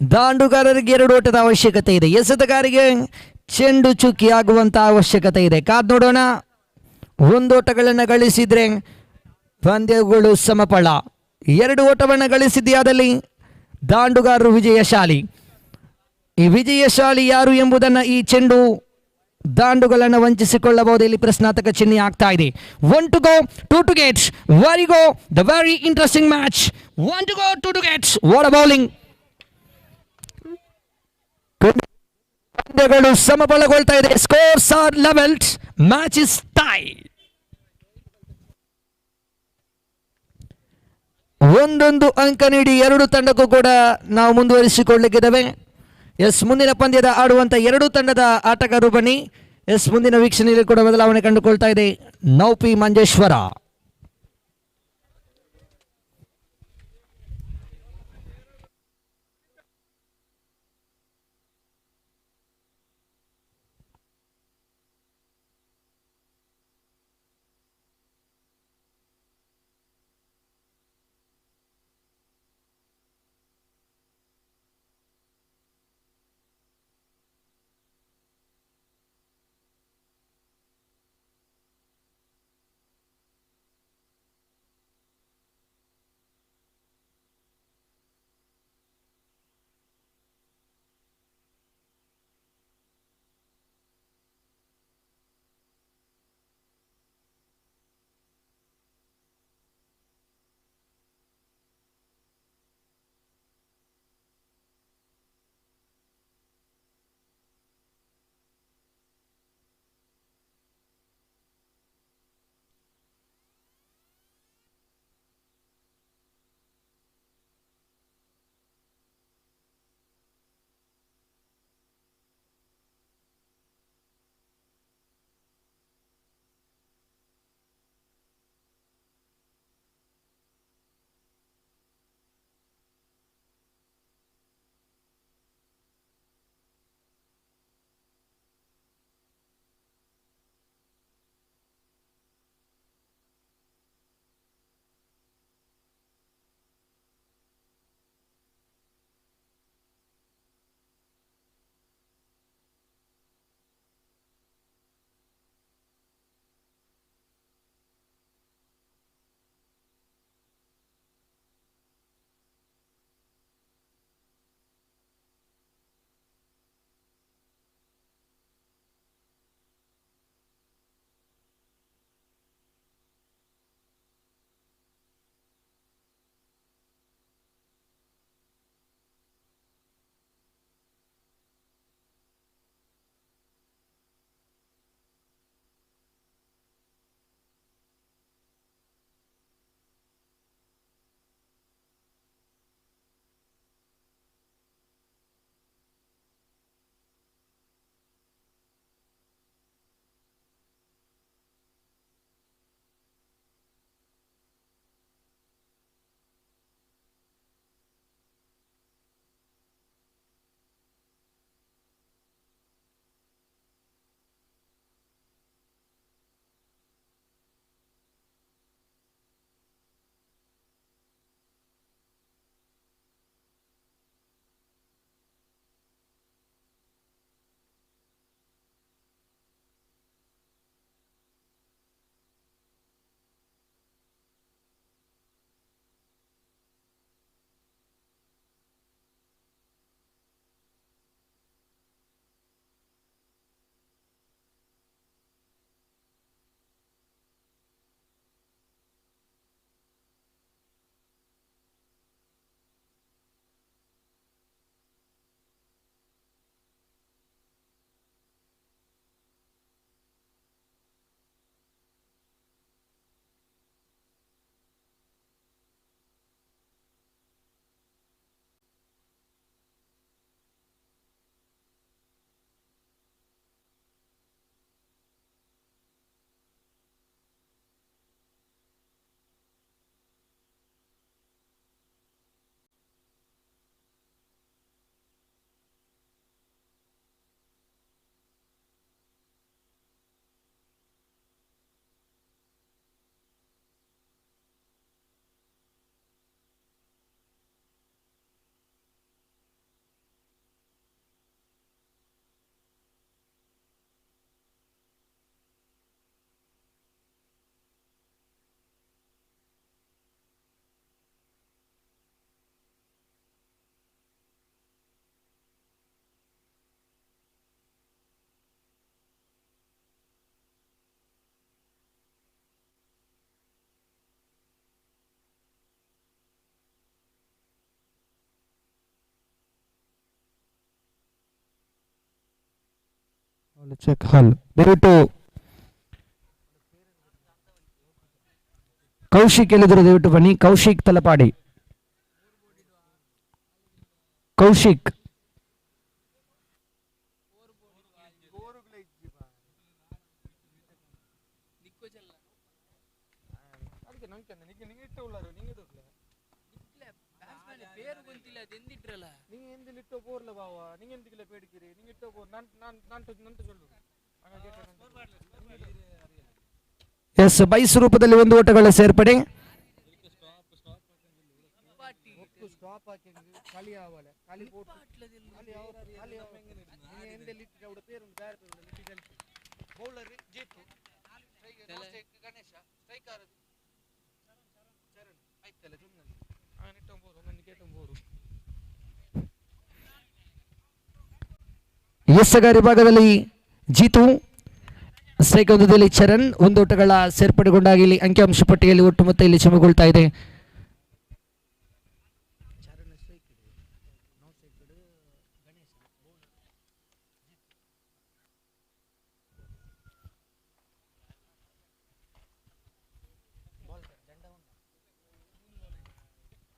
ದಾಂಡುಗಾರರಿಗೆ 2 ಓಟದ ಅವಶ್ಯಕತೆ ಇದೆ. ಎಸೆತಗಾರಿಗೆ ಚೆಂಡು ಚುಕ್ಕಿ ಆಗುವಂತ ಅವಶ್ಯಕತೆ ಇದೆ. ಕಾದ್ ನೋಡೋಣ. 1 ಓಟಗಳನ್ನು ಗಳಿಸಿದ್ರೆ ಪಂದ್ಯಗಳು ಸಮಫಲ. 2 ಓಟವನ್ನು ಗಳಿಸಿದ್ಯಾದಲ್ಲಿ ದಾಂಡುಗಾರರು ವಿಜಯಶಾಲಿ. ಈ ವಿಜಯಶಾಲಿ ಯಾರು ಎಂಬುದನ್ನು ಈ ಚೆಂಡು ದಾಂಡುಗಳನ್ನು ವಂಚಿಸಿಕೊಳ್ಳಬಹುದು. ಇಲ್ಲಿ ಪ್ರಶ್ನಾರ್ಥಕ ಚಿಹ್ನೆ ಆಗ್ತಾ ಇದೆ. 1 to go, 2 to get. Very go, the very interesting match. 1 to go, 2 to get. What a bowling. ಪಂದ್ಯಗಳು ಸಮಬಲಗೊಳ್ತಾ ಇದೆ. Scores are levelled. Match is tie. ಒಂದೊಂದು ಅಂಕ ನೀಡಿ 2 ತಂಡಕ್ಕೂ ಕೂಡ ನಾವು ಮುಂದುವರಿಸಿಕೊಳ್ಳಲಿಕ್ಕಿದ್ದೇವೆ. ಎಸ್, ಮುಂದಿನ ಪಂದ್ಯದ ಆಡುವಂತ 2 ತಂಡದ ಆಟಗಾರರು ಬನ್ನಿ. ಎಸ್, ಮುಂದಿನ ವೀಕ್ಷಣೆಯಲ್ಲಿ ಕೂಡ ಬದಲಾವಣೆ ಕಂಡುಕೊಳ್ತಾ ಇದೆ. ನೌಪಿ ಮಂಜೇಶ್ವರ. ಚೆಕ್ ಹಾಲ್. ದಯವಿಟ್ಟು ಕೌಶಿಕ್ ಎಲ್ಲಿದ್ರು ದಯವಿಟ್ಟು ಬನ್ನಿ. ಕೌಶಿಕ್ ತಲಪಾಡಿ. ಕೌಶಿಕ್ ಎಸ್ ಬೈಸ್ ರೂಪದಲ್ಲಿ ಒಂದು ಓಟಗಳ ಸೇರ್ಪಡೆ. ಎಸ್ಸಗಾರಿ ಭಾಗದಲ್ಲಿ ಜೀತು, ಸ್ಟ್ರೈಕ್ ಹಂತದಲ್ಲಿ ಚರಣ್. ಒಂದು ಓಟಗಳ ಸೇರ್ಪಡೆಗೊಂಡಾಗಿ ಇಲ್ಲಿ ಅಂಕಿಅಂಶ ಪಟ್ಟಿಯಲ್ಲಿ ಒಟ್ಟು ಮೊತ್ತ ಇಲ್ಲಿ ಚಮಗೊಳ್ತಾ ಇದೆ.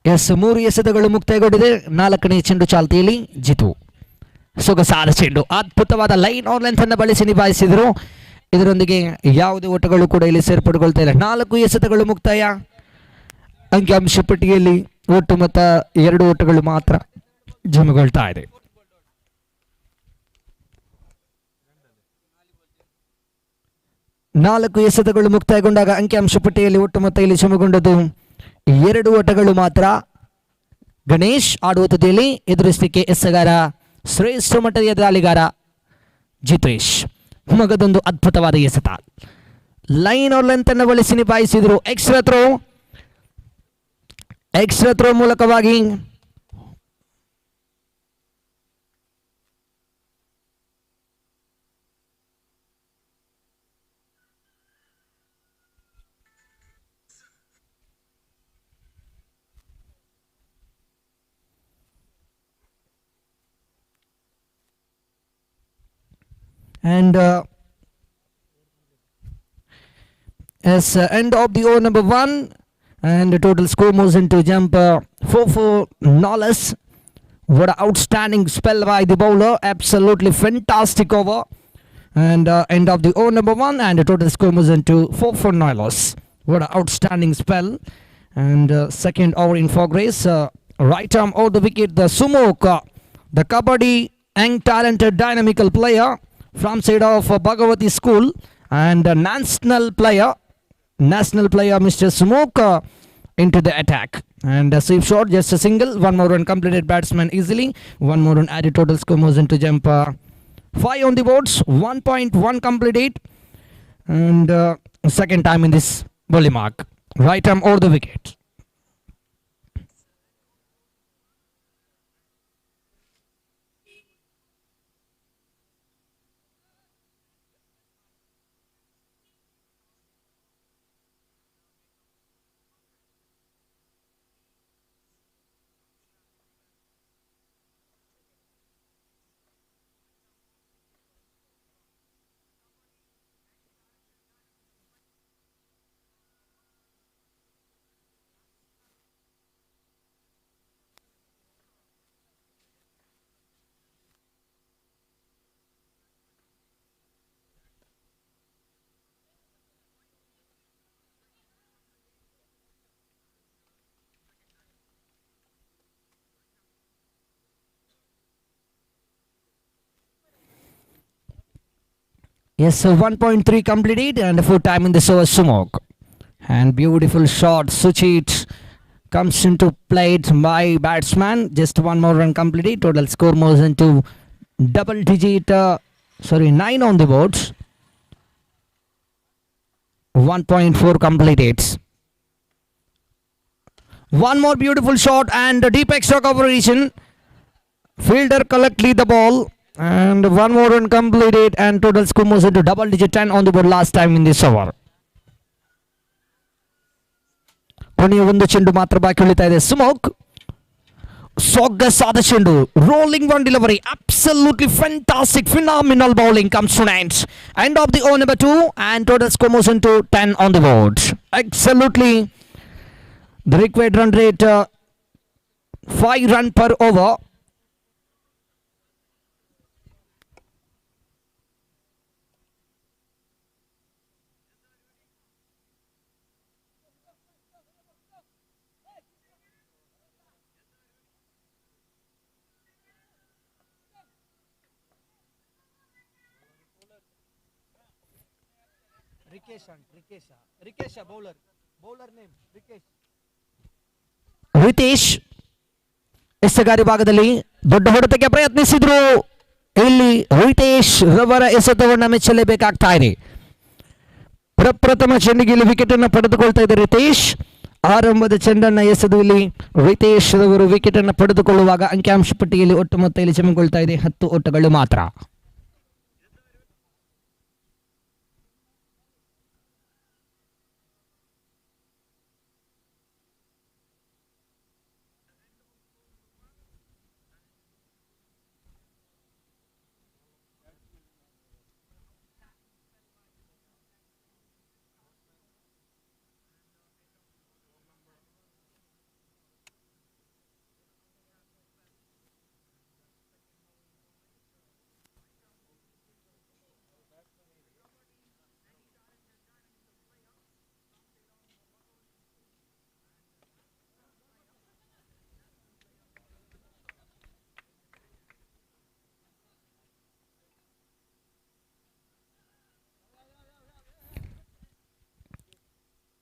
ಎಸ್ 3 ಎಸೆತಗಳು ಮುಕ್ತಾಯಗೊಂಡಿದೆ. 4ನೇ ಚೆಂಡು ಚಾಲ್ತಿಯಲ್ಲಿ ಜಿತು. ಸೊಗಸಾದ ಚೆಂಡು, ಅದ್ಭುತವಾದ ಲೈನ್ ಆರ್ ಲೆಂತ್ ಅನ್ನು ಬಳಸಿ ನಿಭಾಯಿಸಿದರು. ಇದರೊಂದಿಗೆ ಯಾವುದೇ ಓಟಗಳು ಕೂಡ ಇಲ್ಲಿ ಸೇರ್ಪಡೆಗೊಳ್ತಾ ಇಲ್ಲ. 4 ಎಸೆತಗಳು ಮುಕ್ತಾಯ. ಅಂಕಿಅಂಶ ಪಟ್ಟಿಯಲ್ಲಿ ಒಟ್ಟು ಮೊತ್ತ 2 ಓಟಗಳು ಮಾತ್ರ ಜಮಗೊಳ್ತಾ ಇದೆ. ನಾಲ್ಕು ಎಸೆತಗಳು ಮುಕ್ತಾಯಗೊಂಡಾಗ ಅಂಕಿಅಂಶ ಪಟ್ಟಿಯಲ್ಲಿ ಒಟ್ಟು ಮೊತ್ತ ಇಲ್ಲಿ ಜಮಗೊಂಡದ್ದು 2 ಓಟಗಳು ಮಾತ್ರ. ಗಣೇಶ್ ಆಡುವ ತುದಿಯಲ್ಲಿ ಎದುರಿಸಲಿಕ್ಕೆ ಎಸೆಗಾರ ಶ್ರೇಷ್ಠ ಮಟ್ಟದ ದಾಳಿಗಾರ ಜಿತೇಶ್. ಮಗದೊಂದು ಅದ್ಭುತವಾದ ಎಸೆತ, ಲೈನ್ ಆರ್ ಲೆಂತ್ ಅನ್ನು ಬಳಸಿ ನಿಭಾಯಿಸಿದರು. ಎಕ್ಸ್ಟ್ರಾ ಥ್ರೋ ಮೂಲಕವಾಗಿ and end of the over number 1, and the total score moves into jump 4-4 Knowles. What an outstanding spell by the bowler, absolutely fantastic over. And end of the over number 1, and the total score moves into 4-4 Knowles. What an outstanding spell. And second over in progress, right arm over the wicket, the Sumok, the Kabaddi young talented dynamical player from side of Bhagavati School, and national player Mr. Sumok into the attack, and a sweep shot, just a single, one more run completed, batsman easily, one more run added, total score moves into jump 5 on the boards, 1.1 completed, and second time in this bowling mark, right arm over the wicket. Yes, so 1.3 completed, and full time in this over Sumok. And beautiful shot, Suchit comes into play by batsman. Just one more run completed. Total score moves into double digit, 9 on the boards. 1.4 completed. One more beautiful shot and a deep extra coverage. Fielder collectly the ball. And one more run completed, and total score moves into double digit, 10 on the board last time in this over. ಕೊನೆಯ ಒಂದು ಚೆಂಡು ಮಾತ್ರ ಬಾಕಿ ಉಳಿತಾ ಇದೆ. ಸುಮೋಕ್ ಸೊಗಸಾದ ಚೆಂಡು, rolling one delivery, absolutely fantastic phenomenal bowling comes to net. End of the over number 2 and total score moves into 10 on the board. Absolutely the required run rate 5 run per over. Ritesh ಎಸೆಗಾರಿ ಭಾಗದಲ್ಲಿ ದೊಡ್ಡ ಹೊಡೆತಕ್ಕೆ ಪ್ರಯತ್ನಿಸಿದ್ರು. ಇಲ್ಲಿ ರಿತೇಶ್ ರವರ ಎಸೆತವನ್ನ ಮೆಚ್ಚಲೇಬೇಕಾಗ್ತಾ ಇದೆ. ಪ್ರಪ್ರಥಮ ಚೆಂಡಿಗೆ ಇಲ್ಲಿ ವಿಕೆಟ್ ಅನ್ನು ಪಡೆದುಕೊಳ್ತಾ ಇದೆ ರಿತೇಶ್. ಆರಂಭದ ಚೆಂಡನ್ನು ಎಸೆದು ಇಲ್ಲಿ ರಿತೇಶ್ ರವರು ವಿಕೆಟ್ ಅನ್ನು ಪಡೆದುಕೊಳ್ಳುವಾಗ ಅಂಕಿಅಂಶ ಪಟ್ಟಿಯಲ್ಲಿ ಒಟ್ಟು ಮೊತ್ತ ಇಲ್ಲಿ ಚಮಗೊಳ್ತಾ ಇದೆ 10 ಓಟಗಳು ಮಾತ್ರ.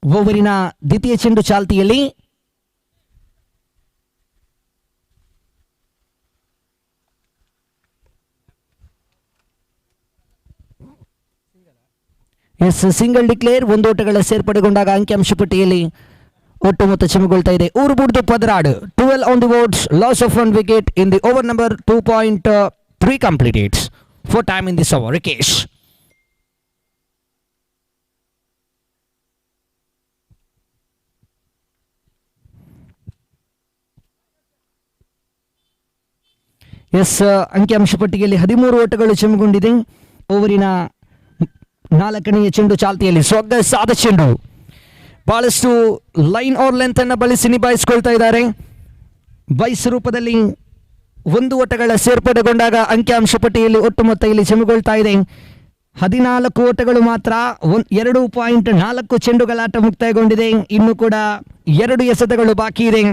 ಓವರಿನ ದ್ವಿತೀಯ ಚೆಂಡು ಚಾಲ್ತಿಯಲ್ಲಿ ಸಿಂಗಲ್ ಡಿಕ್ಲೇರ್, 1 ಓಟಗಳ ಸೇರ್ಪಡೆಗೊಂಡಾಗ ಅಂಕಿಅಂಶ ಪಟ್ಟಿಯಲ್ಲಿ ಒಟ್ಟು ಮೊತ್ತ ಚಮಗೊಳ್ತಾ ಇದೆ. ಊರುಬುಡ್ದು ಪದರಾಡು 12 on the boards, loss of 1 wicket in the over number 2.3 completed. 4 time in this over. Rikesh. ಅಂಕಿಅಂಶ ಪಟ್ಟಿಯಲ್ಲಿ 13 ಓಟಗಳು ಚಮಗೊಂಡಿದೆ. ಓವರಿನ 4ನೇ ಚೆಂಡು ಚಾಲ್ತಿಯಲ್ಲಿ ಸೊಗಸಾದ ಚೆಂಡು, ಬಹಳಷ್ಟು ಲೈನ್ ಆರ್ ಲೆಂತ್ ಅನ್ನು ಬಳಸಿ ನಿಭಾಯಿಸಿಕೊಳ್ತಾ ಇದ್ದಾರೆ. ಬೈಸ್ ರೂಪದಲ್ಲಿ 1 ಓಟಗಳ ಸೇರ್ಪಡೆಗೊಂಡಾಗ ಅಂಕಿಅಂಶ ಪಟ್ಟಿಯಲ್ಲಿ ಒಟ್ಟು ಮೊತ್ತ ಇಲ್ಲಿ ಚಮಗೊಳ್ತಾ ಇದೆ 14 ಓಟಗಳು ಮಾತ್ರ. 2.4 ಚೆಂಡುಗಳಾಟ ಮುಕ್ತಾಯಗೊಂಡಿದೆ. ಇನ್ನು ಕೂಡ 2 ಎಸೆತಗಳು ಬಾಕಿ ಇದೆ.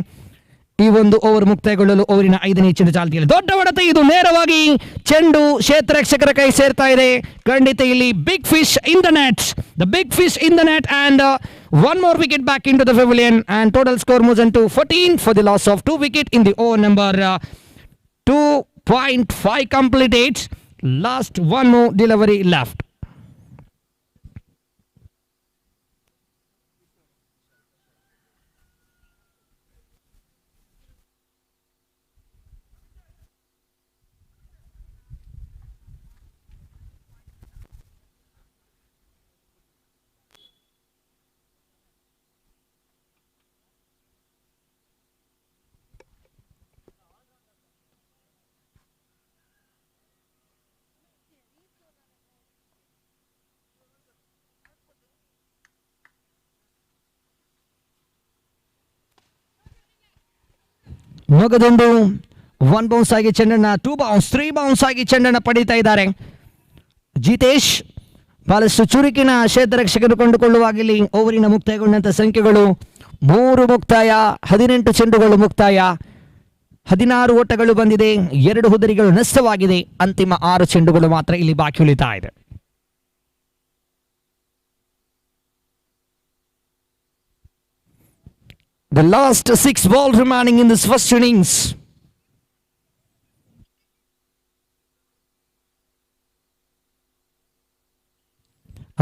ಈ ಒಂದು ಓವರ್ ಮುಕ್ತಾಯಗೊಳ್ಳಲು ಓವರಿನ 5ನೇ ಚೆಂಡು ಚಾಲ್ತಿಯಲ್ಲಿ ದೊಡ್ಡ ಹೊಡೆತ, ಇದು ನೇರವಾಗಿ ಚೆಂಡು ಕ್ಷೇತ್ರ ರಕ್ಷಕರ ಕೈ ಸೇರ್ತಾ ಇದೆ. ಖಂಡಿತ ಇಲ್ಲಿ big fish in the net, the big fish in the net and 1 more wicket back into the pavilion and total score moves into 14 for the loss of 2 wicket in the over number 2.5 completed. Last 1 more delivery left. ಮೊಗದೊಂದು 1 bounce ಆಗಿ ಚೆಂಡನ್ನ 2 ಬೌನ್ಸ್ 3 ಬೌನ್ಸ್ ಆಗಿ ಚೆಂಡನ್ನು ಪಡೀತಾ ಇದ್ದಾರೆ ಜಿತೇಶ್. ಬಹಳಷ್ಟು ಚುರುಕಿನ ಕ್ಷೇತ್ರ ರಕ್ಷಕರು ಕೊಂಡುಕೊಳ್ಳುವಾಗಿಲ್ಲಿ ಓವರಿನ ಮುಕ್ತಾಯಗೊಂಡಂಥ ಸಂಖ್ಯೆಗಳು 3 ಮುಕ್ತಾಯ, 18 ಚೆಂಡುಗಳು ಮುಕ್ತಾಯ, 16 ಓಟಗಳು ಬಂದಿದೆ, 2 ಹುದರಿಗಳು ನಷ್ಟವಾಗಿದೆ. ಅಂತಿಮ 6 ಚೆಂಡುಗಳು ಮಾತ್ರ ಇಲ್ಲಿ ಬಾಕಿ ಉಳಿತಾ ಇದೆ. The last 6 balls remaining in this first innings.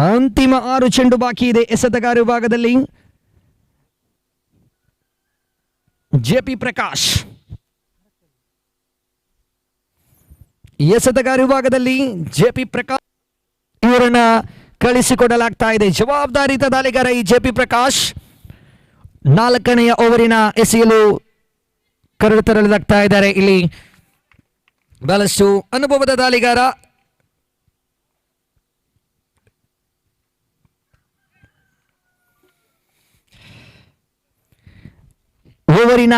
ಅಂತಿಮ 6 ಚೆಂಡು ಬಾಕಿ ಇದೆ ಎಸೆತಗಾರ ವಿಭಾಗದಲ್ಲಿ. ಜೆಪಿ ಪ್ರಕಾಶ್ ಎಸೆತಗಾರ ವಿಭಾಗದಲ್ಲಿ ಜೆಪಿ ಪ್ರಕಾಶ್ ಇವರನ್ನ ಕಳಿಸಿಕೊಡಲಾಗ್ತಾ ಇದೆ. ಜವಾಬ್ದಾರಿತ ದಾಳಿಗಾರ ಈ ಜೆಪಿ ಪ್ರಕಾಶ್ 4ನೇ ಓವರಿನ ಎಸೆಯಲು ಕರಡು ತರಲಾಗ್ತಾ ಇದ್ದಾರೆ. ಇಲ್ಲಿ ಬಹಳಷ್ಟು ಅನುಭವದ ದಾಳಿಗಾರ ಓವರಿನ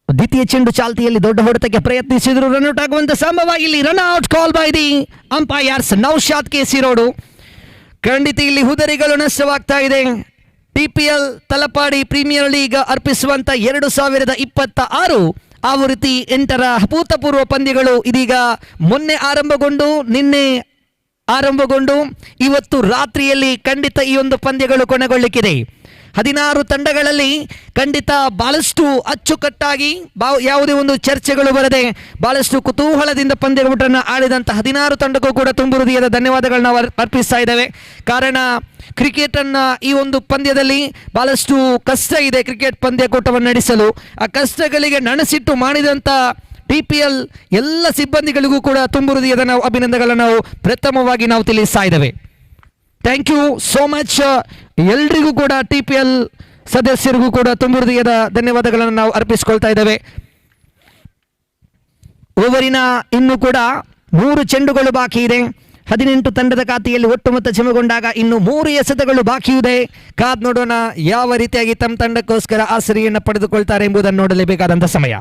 ದ್ವಿತೀಯ ಚೆಂಡು ಚಾಲ್ತಿಯಲ್ಲಿ ದೊಡ್ಡ ಹೊಡೆತಕ್ಕೆ ಪ್ರಯತ್ನಿಸಿದ್ರು. ರನ್ಔಟ್ ಆಗುವಂತ ಸಂಭವ. ಇಲ್ಲಿ run out call by the umpires Naushad ಕೇಸಿರೋಡು. ಖಂಡಿತ ಇಲ್ಲಿ ಹುದರಿಗಳು ನಷ್ಟವಾಗ್ತಾ ಇದೆ. ಟಿಪಿಎಲ್ ತಲಪಾಡಿ ಪ್ರೀಮಿಯರ್ ಲೀಗ್ ಅರ್ಪಿಸುವಂತ 2026 ಆವೃತ್ತಿ 8ರ ಅಭೂತಪೂರ್ವ ಪಂದ್ಯಗಳು ಇದೀಗ ಮೊನ್ನೆ ಆರಂಭಗೊಂಡು ನಿನ್ನೆ ಆರಂಭಗೊಂಡು ಇವತ್ತು ರಾತ್ರಿಯಲ್ಲಿ ಖಂಡಿತ ಈ ಒಂದು ಪಂದ್ಯಗಳು ಕೊನೆಗೊಳ್ಳಲಿಕ್ಕಿದೆ. 16 ತಂಡಗಳಲ್ಲಿ ಖಂಡಿತ ಬಹಳಷ್ಟು ಅಚ್ಚುಕಟ್ಟಾಗಿ ಯಾವುದೇ ಒಂದು ಚರ್ಚೆಗಳು ಬರದೆ ಬಹಳಷ್ಟು ಕುತೂಹಲದಿಂದ ಪಂದ್ಯಗಳನ್ನು ಆಡಿದಂಥ 16 ತಂಡಕ್ಕೂ ಕೂಡ ತುಂಬು ಹೃದಯದ ಧನ್ಯವಾದಗಳನ್ನ ಅರ್ಪಿಸ್ತಾ ಇದ್ದೇವೆ. ಕಾರಣ ಕ್ರಿಕೆಟನ್ನು ಈ ಒಂದು ಪಂದ್ಯದಲ್ಲಿ ಬಹಳಷ್ಟು ಕಷ್ಟ ಇದೆ. ಕ್ರಿಕೆಟ್ ಪಂದ್ಯಕೂಟವನ್ನು ನಡೆಸಲು ಆ ಕಷ್ಟಗಳಿಗೆ ನಣಸಿಟ್ಟು ಮಾಡಿದಂಥ TPL ಎಲ್ಲ ಸಿಬ್ಬಂದಿಗಳಿಗೂ ಕೂಡ ತುಂಬು ಹೃದಯದ ನಾವು ಅಭಿನಂದನೆಗಳನ್ನು ನಾವು ಪ್ರಥಮವಾಗಿ ನಾವು ತಿಳಿಸ್ತಾ ಇದ್ದೇವೆ. Thank you so much. ಎಲ್ರಿಗೂ ಕೂಡ TPL ಸದಸ್ಯರಿಗೂ ಕೂಡ ತುಂಬು ಹೃದಯದ ಧನ್ಯವಾದಗಳನ್ನು ನಾವು ಅರ್ಪಿಸಿಕೊಳ್ತಾ ಇದ್ದೇವೆ. ಓವರಿನ ಇನ್ನು ಕೂಡ 3 ಚೆಂಡುಗಳು ಬಾಕಿ ಇದೆ. 18 ತಂಡದ ಖಾತೆಯಲ್ಲಿ ಒಟ್ಟು ಮೊತ್ತ ಜಮೆಗೊಂಡಾಗ ಇನ್ನು 3 ಎಸೆತಗಳು ಬಾಕಿ ಇದೆ. ಕಾದ್ ನೋಡೋಣ ಯಾವ ರೀತಿಯಾಗಿ ತಮ್ಮ ತಂಡಕ್ಕೋಸ್ಕರ ಆಸರೆಯನ್ನು ಪಡೆದುಕೊಳ್ತಾರೆ ಎಂಬುದನ್ನು ನೋಡಲೇಬೇಕಾದಂಥ ಸಮಯ.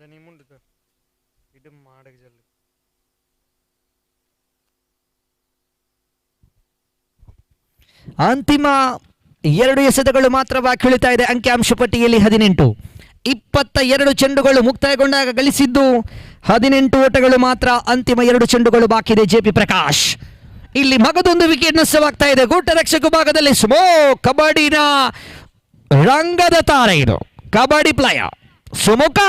ದನಿ ಮುಂದೆ ಇದು ಮಾಡಕ್ಕೆ ಜಲ್ದಿ ಅಂತಿಮ 2 ಎಸೆತಗಳು ಮಾತ್ರ ಬಾಕಿ ಉಳಿತಾ ಇದೆ. ಅಂಕಿಅಂಶ ಪಟ್ಟಿಯಲ್ಲಿ 18 22 ಚೆಂಡುಗಳು ಮುಕ್ತಾಯಗೊಂಡಾಗ ಗಳಿಸಿದ್ದು 18 ಓಟಗಳು ಮಾತ್ರ. ಅಂತಿಮ 2 ಚೆಂಡುಗಳು ಬಾಕಿ ಇದೆ. JP ಪ್ರಕಾಶ್ ಇಲ್ಲಿ ಮಗದೊಂದು ವಿಕೆಟ್ ನಷ್ಟವಾಗ್ತಾ ಇದೆ. ಗೂಟ ರಕ್ಷಕ ಭಾಗದಲ್ಲಿ ಸ್ಮೋ ಕಬಡ್ಡಿನ ರಂಗದ ತಾರೆ ಇದು ಕಬಡ್ಡಿ ಪ್ಲೇಯರ್ ಸುಮುಖ.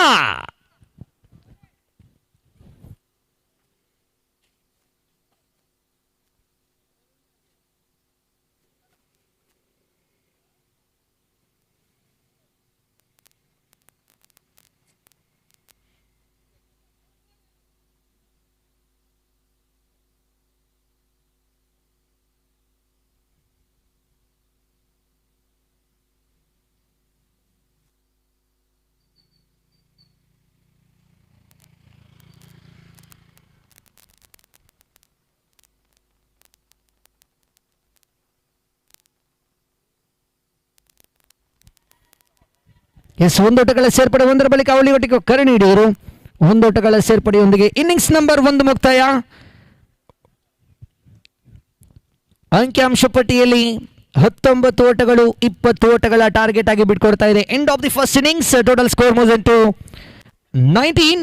ಒಂದೋಟಗಳ ಸೇರ್ಪಡೆ, ಒಂದರ ಬಳಿಕ ಅವಳಿ ಒಟ್ಟಿಗೆ ಕರುಣಿ ಹಿಡಿಯರು. ಒಂದೋಟಗಳ ಸೇರ್ಪಡೆಯೊಂದಿಗೆ ಇನ್ನಿಂಗ್ಸ್ ನಂಬರ್ 1 ಮುಕ್ತಾಯ. ಅಂಕಿಅಂಶ ಪಟ್ಟಿಯಲ್ಲಿ 19 ಓಟಗಳು 20 ಓಟಗಳ ಟಾರ್ಗೆಟ್ ಆಗಿ ಬಿಟ್ಕೊಡ್ತಾ ಇದೆ. End of the first innings total score moves into 19.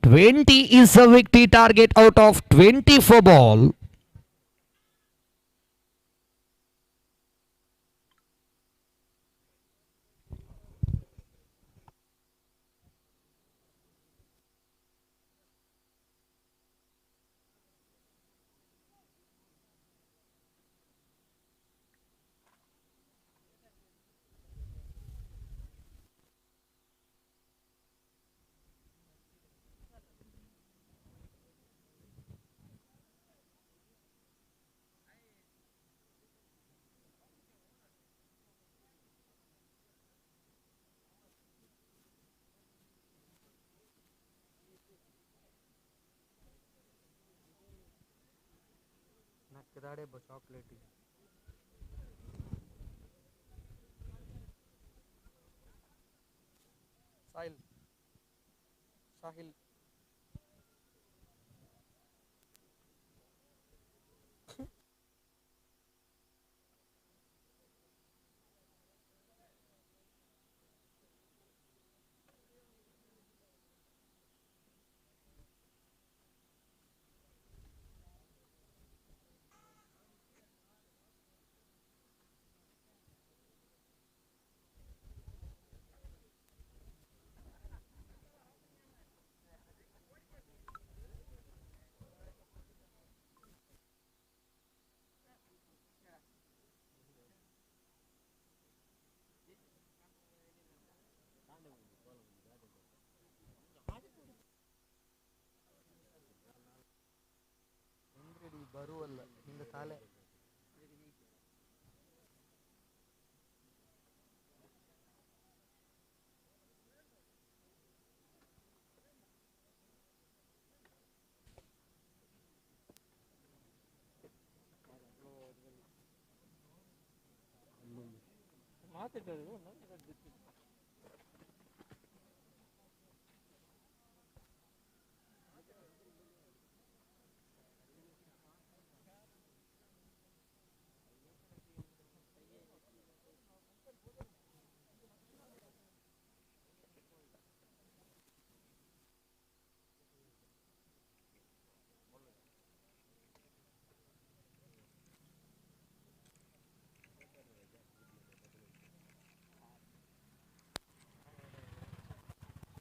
20 is a victory target out of 24 ball. ನಕ್ಕದಾಡೆ ಚಾಕ್ಲೇಟ್ ಸಾಹಿಲ್ ಬರುವಲ್ಲ ಹಿಂದೆ ತಾಲೆ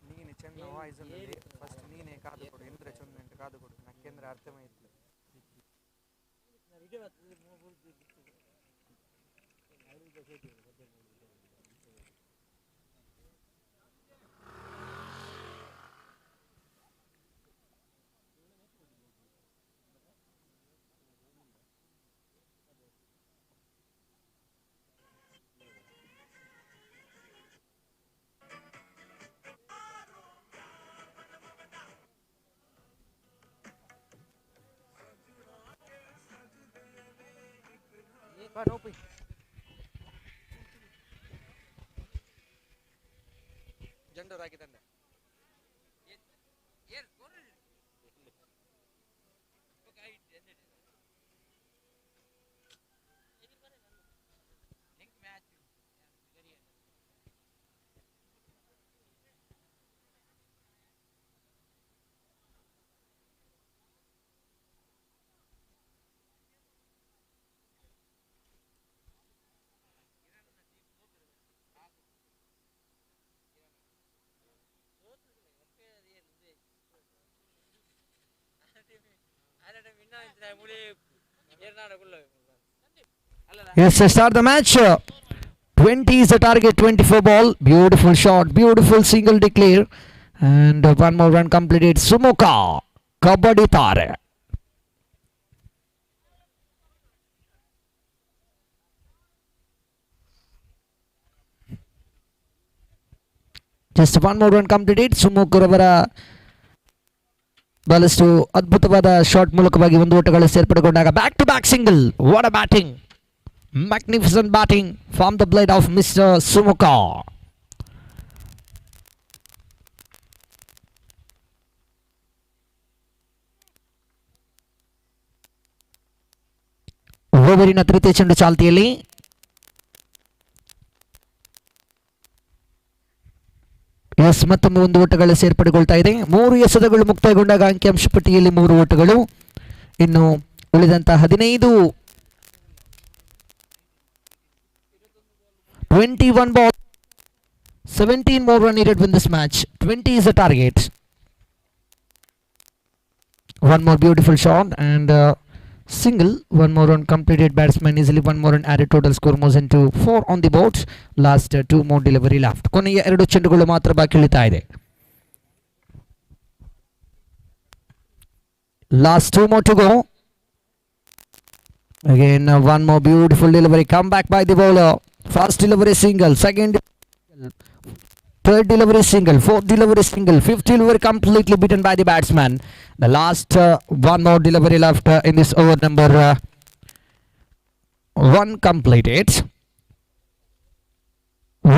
ನೀನೆ ಚೆನ್ನ ವಾಯ್ಸಲ್ಲಿ ಫಸ್ಟ್ ನೀನೇ ಕಾದು ಕೊಡು ಇಂದ್ರೆ ಚಂದ ಉಂಟು ಕಾದು ಕೊಡು ನಕ್ಕೆಂದ್ರೆ ಅರ್ಥಮಾಯ್ತು ನೋಪಿ Dor ಹಾಕಿದಂಡೆ Yes, start the match. 20 is the target, 24 ball. Beautiful shot, beautiful single declare. And one more run completed. Sumoka, Kabaddi Tare. Just one more run completed. Sumoka ಬಹಳಷ್ಟು ಅದ್ಭುತವಾದ ಶಾಟ್ ಮೂಲಕವಾಗಿ ಒಂದು ಓಟಗಳು ಸೇರ್ಪಡೆಗೊಂಡಾಗ back to back single. What a batting, magnificent batting from the blade of mister Sumukha. ಓವರಿನ ತೃತೀಯ ಚೆಂಡು ಚಾಲ್ತಿಯಲ್ಲಿ. ಎಸ್, ಮತ್ತೊಮ್ಮೆ ಒಂದು ಓಟಗಳು ಸೇರ್ಪಡೆಗೊಳ್ತಾ ಇದೆ. 3 ಎಸೆತಗಳು ಮುಕ್ತಾಯಗೊಂಡಾಗ ಅಂಕಿಅಂಶ ಪಟ್ಟಿಯಲ್ಲಿ 3 ಓಟಗಳು. ಇನ್ನು ಉಳಿದಂತ 15 21 ball, 17 more run needed win this match. 20 is the target. One more beautiful shot and single. One more run completed. Batsman easily one more run added. Total score moves into 4 on the board. Last 2 more delivery left. ಕೊನೆಯ 2 ಚೆಂಡುಗಳು ಮಾತ್ರ ಬಾಕಿ ಉಳಿತಾ ಇದೆ. Last 2 more to go. Again one more beautiful delivery. Come back by the bowler. First delivery single. Second delivery, third delivery single. Fourth delivery single. Fifth delivery completely beaten by the batsman. The last one more delivery left in this over number 1 completed.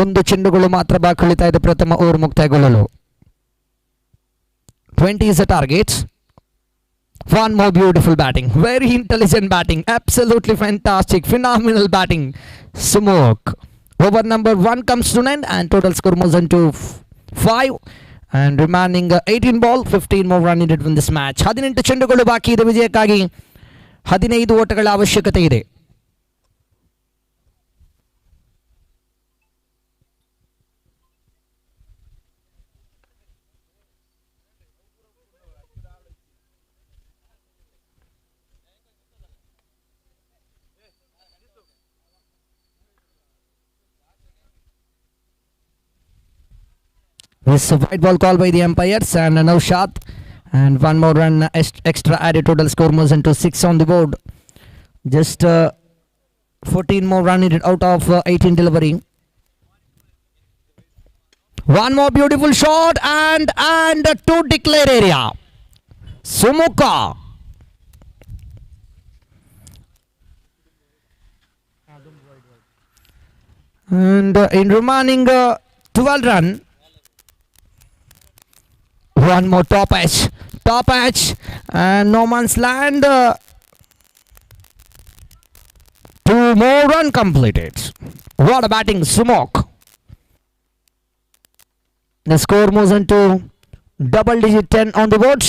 ಒಂದು ಚೆಂಡುಗಳು ಮಾತ್ರ ಬಾಕಿ ಉಳಿತಾ ಇದೆ ಪ್ರಥಮ over ಮುಕ್ತಾಯಗೊಳ್ಳಲು. 20 is the target. One more beautiful batting. Very intelligent batting. Absolutely fantastic. Phenomenal batting. Smoke. Over number 1 comes to an end and total score moves into 5. And remaining 18 ball, 15 more run needed in this match. 18 ಚೆಂಡುಗಳು ಬಾಕಿ ಇದೆ ವಿಜಯಕ್ಕಾಗಿ. 15 ಓಟಗಳ ಅವಶ್ಯಕತೆ ಇದೆ. This white ball call by the umpires and Naushad And one more run extra added, total score moves into 6 on the board. Just 14 more run needed out of 18 delivery. One more beautiful shot and to declare area. Sumuka. And in remaining 12 run, one more top edge, and no man's land. Two more run completed. What a batting, Sumok. The score moves into double digit 10 on the board,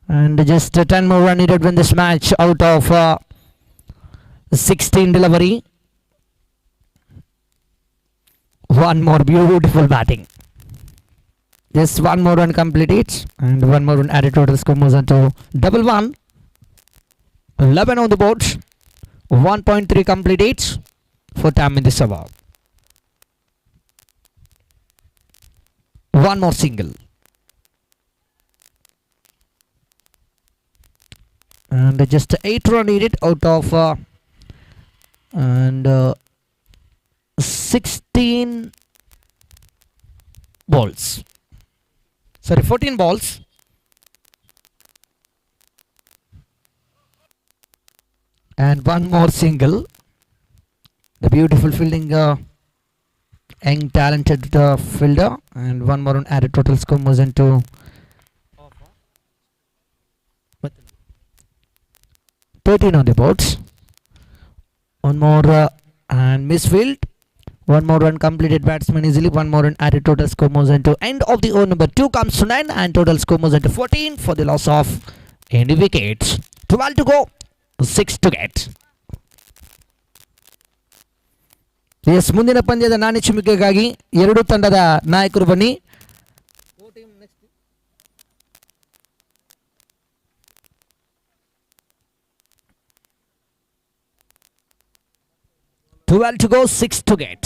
and just 10 more run needed win this match out of 16 delivery. One more beautiful batting. Just one more run completed and one more run added, total score moves into double one. 11 on the board. 1.3 completed for time in this over. One more single. And just 8 run needed out of 16 balls. Sorry, 14 balls. And one more single. The beautiful fielding, young talented fielder. And one more on added, total score moves into 13 on the boards. One more and misfield. One more run completed, batsman easily. One more run added, total score moves into end of the over. Number 2 comes to 9 and total score moves into 14 for the loss of any wickets. 12 to go, 6 to get. S, ಮುಂದಿನ ಪಂದ್ಯದ ನಾಣಿಸುವಿಕೆಗಾಗಿ ಎರಡೂ ತಂಡದ ನಾಯಕರು ಬನ್ನಿ. to go, 6 to get.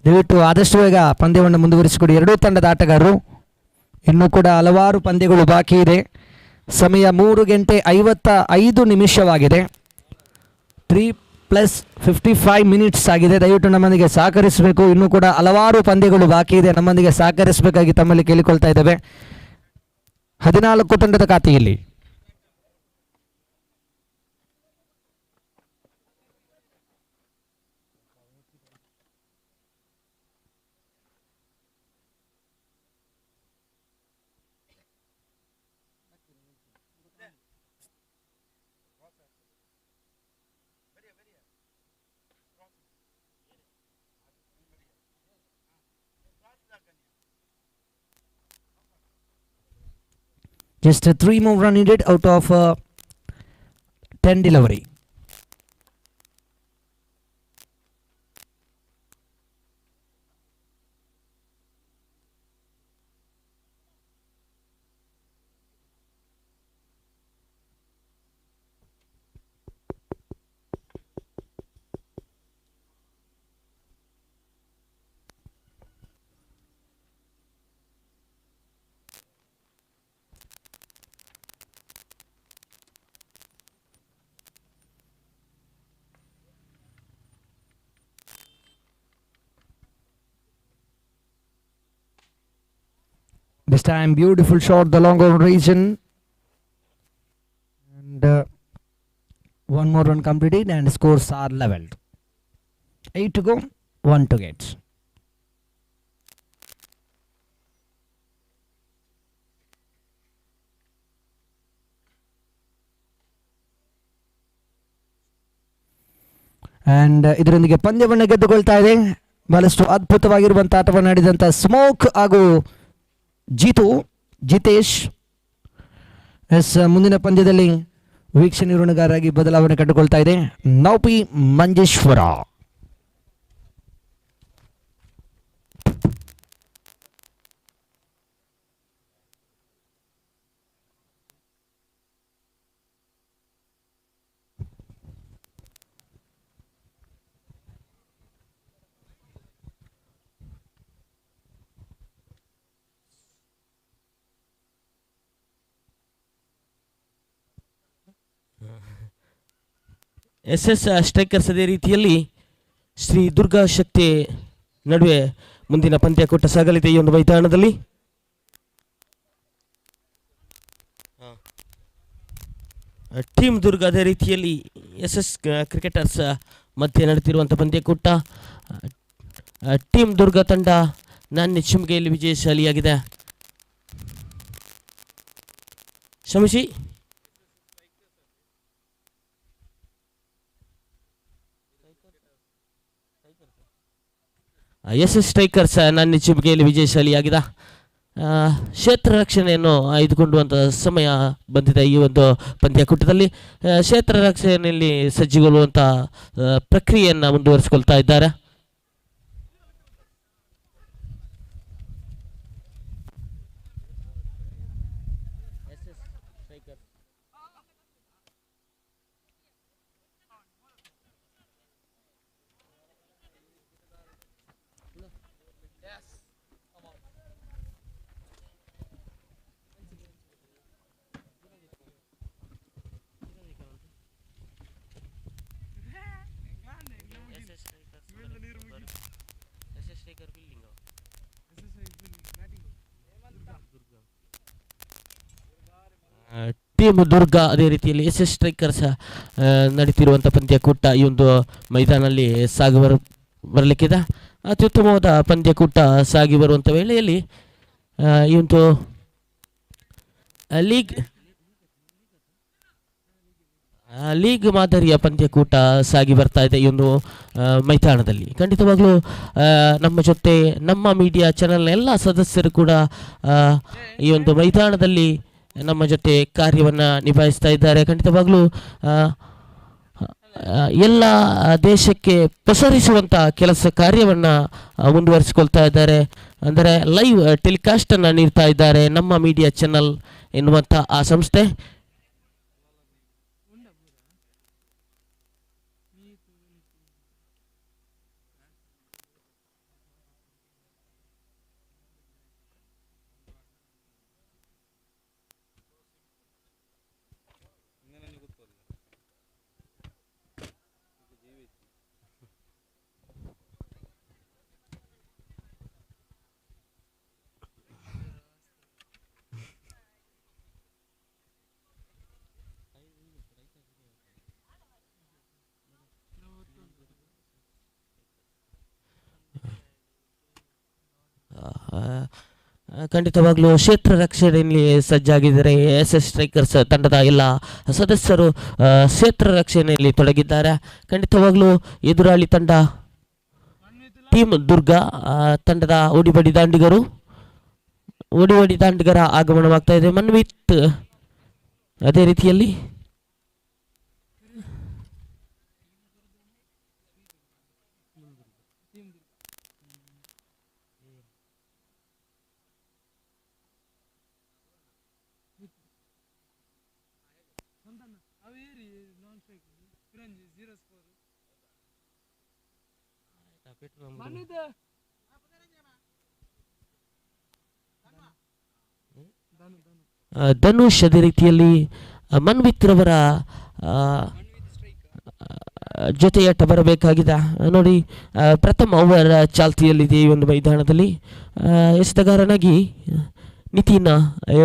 ದಯವಿಟ್ಟು ಆದಷ್ಟು ಬೇಗ ಪಂದ್ಯವನ್ನು ಮುಂದುವರಿಸಿಕೊಡಿ ಎರಡೂ ತಂಡದ ಆಟಗಾರರು. ಇನ್ನೂ ಕೂಡ ಹಲವಾರು ಪಂದ್ಯಗಳು ಬಾಕಿ ಇದೆ. ಸಮಯ 3 ಗಂಟೆ 55 ನಿಮಿಷವಾಗಿದೆ. 3+55 ಮಿನಿಟ್ಸ್ ಆಗಿದೆ. ದಯವಿಟ್ಟು ನಮ್ಮೊಂದಿಗೆ ಸಹಕರಿಸಬೇಕು. ಇನ್ನೂ ಕೂಡ ಹಲವಾರು ಪಂದ್ಯಗಳು ಬಾಕಿ ಇದೆ. ನಮ್ಮೊಂದಿಗೆ ಸಹಕರಿಸಬೇಕಾಗಿ ತಮ್ಮಲ್ಲಿ ಕೇಳಿಕೊಳ್ತಾ ಇದ್ದೇವೆ. 14 ತಂಡದ ಖಾತೆಯಲ್ಲಿ just 3 more run needed out of 10 delivery. This time beautiful shot, the long on region, and one more run completed and scores are leveled. 8 to go, 1 to get. And ಇದರೊಂದಿಗೆ ಪಂದ್ಯವನ್ನು ಗೆದ್ದುಕೊಳ್ತಾ ಇದೆ. ಬಹಳಷ್ಟು ಅದ್ಭುತವಾಗಿರುವಂತಹ ಆಟವನ್ನು ಆಡಿದಂಥ ಸ್ಮೋಕ್ ಹಾಗೂ ಜಿತೇಶ್ ಎಸ್ ಮುಂದಿನ ಪಂದ್ಯದಲ್ಲಿ ವೀಕ್ಷಣೆ ನಿರ್ವಹಣೆಗಾರರಾಗಿ ಬದಲಾವಣೆ ಕಂಡುಕೊಳ್ತಾ ಇದೆ ನೌಪಿ ಮಂಜೇಶ್ವರ. SS ಸ್ಟ್ರೈಕರ್ಸ್ ಅದೇ ರೀತಿಯಲ್ಲಿ ಶ್ರೀ ದುರ್ಗಾ ಶಕ್ತಿ ನಡುವೆ ಮುಂದಿನ ಪಂದ್ಯಾಕೂಟ ಸಾಗಲಿದೆ ಈ ಒಂದು ಮೈದಾನದಲ್ಲಿ. ಟೀಮ್ ದುರ್ಗ ಅದೇ ರೀತಿಯಲ್ಲಿ SS ಕ್ರಿಕೆಟರ್ಸ್ ಮಧ್ಯೆ ನಡೆದಿರುವಂಥ ಪಂದ್ಯಾಕೂಟ. ಟೀಮ್ ದುರ್ಗ ತಂಡ ನಾಣ್ಯ ಚಿಮ್ಗೆಯಲ್ಲಿ ವಿಜಯಶಾಲಿಯಾಗಿದೆ. ಕ್ಷಮಿಸಿ, SS ಸ್ಟ್ರೈಕರ್ಸ್ ನಾಣ್ಯ ಚಿಮ್ಗೆಯಲ್ಲಿ ವಿಜಯಶಾಲಿಯಾಗಿದೆ. ಕ್ಷೇತ್ರ ರಕ್ಷಣೆಯನ್ನು ಆಯ್ದುಕೊಳ್ಳುವಂಥ ಸಮಯ ಬಂದಿದೆ ಈ ಒಂದು ಪಂದ್ಯಾಕೂಟದಲ್ಲಿ. ಕ್ಷೇತ್ರ ರಕ್ಷಣೆಯಲ್ಲಿ ಸಜ್ಜುಗೊಳ್ಳುವಂಥ ಪ್ರಕ್ರಿಯೆಯನ್ನು ಮುಂದುವರಿಸಿಕೊಳ್ತಾ ಇದ್ದಾರೆ. ಟೀಮ್ ದುರ್ಗ ಅದೇ ರೀತಿಯಲ್ಲಿ SS ಸ್ಟ್ರೈಕರ್ಸ್ ನಡೀತಿರುವಂಥ ಪಂದ್ಯಾಕೂಟ ಈ ಒಂದು ಮೈದಾನಲ್ಲಿ ಸಾಗಿ ಬರಲಿಕ್ಕಿದೆ. ಅತ್ಯುತ್ತಮವಾದ ಪಂದ್ಯಾಕೂಟ ಸಾಗಿ ಬರುವಂಥ ವೇಳೆಯಲ್ಲಿ ಈ ಒಂದು ಲೀಗ್ ಮಾದರಿಯ ಪಂದ್ಯಾಕೂಟ ಸಾಗಿ ಬರ್ತಾ ಇದೆ ಈ ಒಂದು ಮೈದಾನದಲ್ಲಿ. ಖಂಡಿತವಾಗ್ಲೂ ನಮ್ಮ ಜೊತೆ ನಮ್ಮ ಮೀಡಿಯಾ ಚಾನೆಲ್ನ ಎಲ್ಲ ಸದಸ್ಯರು ಕೂಡ ಈ ಒಂದು ಮೈದಾನದಲ್ಲಿ ನಮ್ಮ ಜೊತೆ ಕಾರ್ಯವನ್ನು ನಿಭಾಯಿಸ್ತಾ ಇದ್ದಾರೆ. ಖಂಡಿತವಾಗ್ಲೂ ಎಲ್ಲ ದೇಶಕ್ಕೆ ಪಸರಿಸುವಂಥ ಕೆಲಸ ಕಾರ್ಯವನ್ನು ಮುಂದುವರಿಸಿಕೊಳ್ತಾ ಇದ್ದಾರೆ. ಅಂದರೆ ಲೈವ್ ಟೆಲಿಕಾಸ್ಟನ್ನು ನೀಡ್ತಾ ಇದ್ದಾರೆ ನಮ್ಮ ಮೀಡಿಯಾ ಚಾನಲ್ ಎನ್ನುವಂಥ ಆ ಸಂಸ್ಥೆ. ಖಂಡಿತವಾಗ್ಲೂ ಕ್ಷೇತ್ರ ರಕ್ಷಣೆಯಲ್ಲಿ ಸಜ್ಜಾಗಿದ್ದಾರೆ. SS ಸ್ಟ್ರೈಕರ್ಸ್ ತಂಡದ ಎಲ್ಲ ಸದಸ್ಯರು ಕ್ಷೇತ್ರ ರಕ್ಷಣೆಯಲ್ಲಿ ತೊಡಗಿದ್ದಾರೆ. ಖಂಡಿತವಾಗ್ಲೂ ಎದುರಾಳಿ ತಂಡ ಟೀಮ್ ದುರ್ಗ ತಂಡದ ಓಡಿಬಡಿ ದಾಂಡಿಗರ ಆಗಮನವಾಗ್ತಾ ಇದೆ. ಮನ್ವಿತ್ ಅದೇ ರೀತಿಯಲ್ಲಿ ಧನುಷ್ ಅದೇ ರೀತಿಯಲ್ಲಿ ಮನ್ವಿತ್ ರವರ ಜೊತೆಯಾಟ ಬರಬೇಕಾಗಿದೆ. ನೋಡಿ, ಪ್ರಥಮ ಓವರ್ ಚಾಲ್ತಿಯಲ್ಲಿದೆ ಈ ಒಂದು ಮೈದಾನದಲ್ಲಿ. ಎಸೆತಗಾರನಾಗಿ ನಿತಿನ್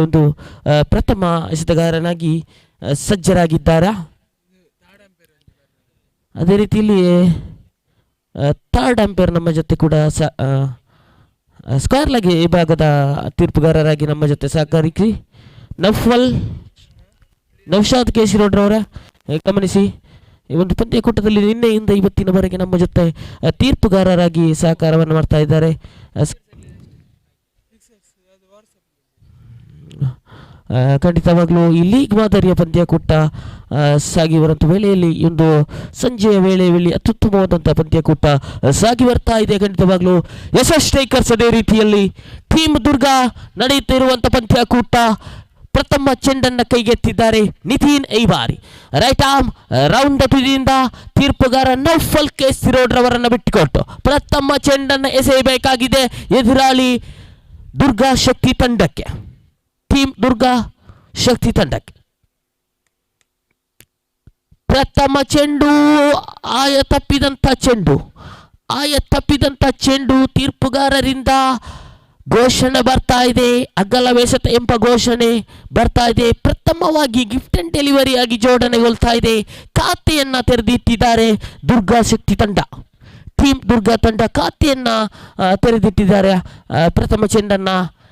ಒಂದು ಪ್ರಥಮ ಎಸೆತಗಾರನಾಗಿ ಸಜ್ಜರಾಗಿದ್ದಾರೆ. ಅದೇ ರೀತಿಯಲ್ಲಿ ಥರ್ಡ್ ಅಂಪೈರ್ ನಮ್ಮ ಜೊತೆ ಕೂಡ ಸ್ಕ್ವೇರ್ ಲೆಗ್ ವಿಭಾಗದ ತೀರ್ಪುಗಾರರಾಗಿ ನಮ್ಮ ಜೊತೆ ಸಹಕರಿಸಿ ನೌಶಾದ್ ಕೇಸಿರೋಡ್ರವರ ಗಮನಿಸಿ. ಈ ಒಂದು ಪಂದ್ಯಾಕೂಟದಲ್ಲಿ ನಿನ್ನೆಯಿಂದ ಇವತ್ತಿನವರೆಗೆ ನಮ್ಮ ಜೊತೆ ತೀರ್ಪುಗಾರರಾಗಿ ಸಹಕಾರವನ್ನು ಮಾಡ್ತಾ ಇದ್ದಾರೆ. ಖಂಡಿತವಾಗ್ಲೂ ಈ ಲೀಗ್ ಮಾದರಿಯ ಪಂದ್ಯಾಕೂಟ ಸಾಗಿ ಬರುವಂಥ ವೇಳೆಯಲ್ಲಿ ಒಂದು ಸಂಜೆಯ ವೇಳೆಯಲ್ಲಿ ಅತ್ಯುತ್ತಮವಾದಂಥ ಪಂದ್ಯಾಕೂಟ ಸಾಗಿ ಬರ್ತಾ ಇದೆ. ಖಂಡಿತವಾಗ್ಲೂ SS ಸ್ಟ್ರೈಕರ್ಸ್ ಅದೇ ರೀತಿಯಲ್ಲಿ ಟೀಮ್ ದುರ್ಗ ನಡೆಯುತ್ತಿರುವಂಥ ಪಂದ್ಯಾಕೂಟ. ಪ್ರಥಮ ಚೆಂಡನ್ನು ಕೈಗೆತ್ತಿದ್ದಾರೆ ನಿತಿನ್ ಈ ಬಾರಿ. ರೈಟ್ ಆರ್ಮ್ ರೌಂಡ್ ತುದಿಯಿಂದ ತೀರ್ಪುಗಾರ ನೌಫಲ್ ಕೇಸಿರೋಡ್ರವರನ್ನು ಬಿಟ್ಟುಕೊಟ್ಟು ಪ್ರಥಮ ಚೆಂಡನ್ನು ಎಸೆಯಬೇಕಾಗಿದೆ ಎದುರಾಳಿ ದುರ್ಗಾ ಶಕ್ತಿ ತಂಡಕ್ಕೆ. ಟೀಮ್ ದುರ್ಗಾ ಶಕ್ತಿ ತಂಡಕ್ಕೆ ಪ್ರಥಮ ಚೆಂಡು ಆಯ ತಪ್ಪಿದಂಥ ಚೆಂಡು ತೀರ್ಪುಗಾರರಿಂದ ಘೋಷಣೆ ಬರ್ತಾ ಇದೆ, ಅಗಲವೆಸೆತ ಎಂಬ ಘೋಷಣೆ ಬರ್ತಾ ಇದೆ. ಪ್ರಥಮವಾಗಿ ಗಿಫ್ಟ್ ಅಂಡ್ ಡೆಲಿವರಿ ಆಗಿ ಜೋಡಣೆಗೊಳ್ತಾ ಇದೆ. ಖಾತೆಯನ್ನ ತೆರೆದಿಟ್ಟಿದ್ದಾರೆ ದುರ್ಗಾಶಕ್ತಿ ತಂಡ, ಟೀಮ್ ದುರ್ಗಾ ತಂಡ ಖಾತೆಯನ್ನ ತೆರೆದಿಟ್ಟಿದ್ದಾರೆ. ಪ್ರಥಮ ಚೆಂಡನ್ನ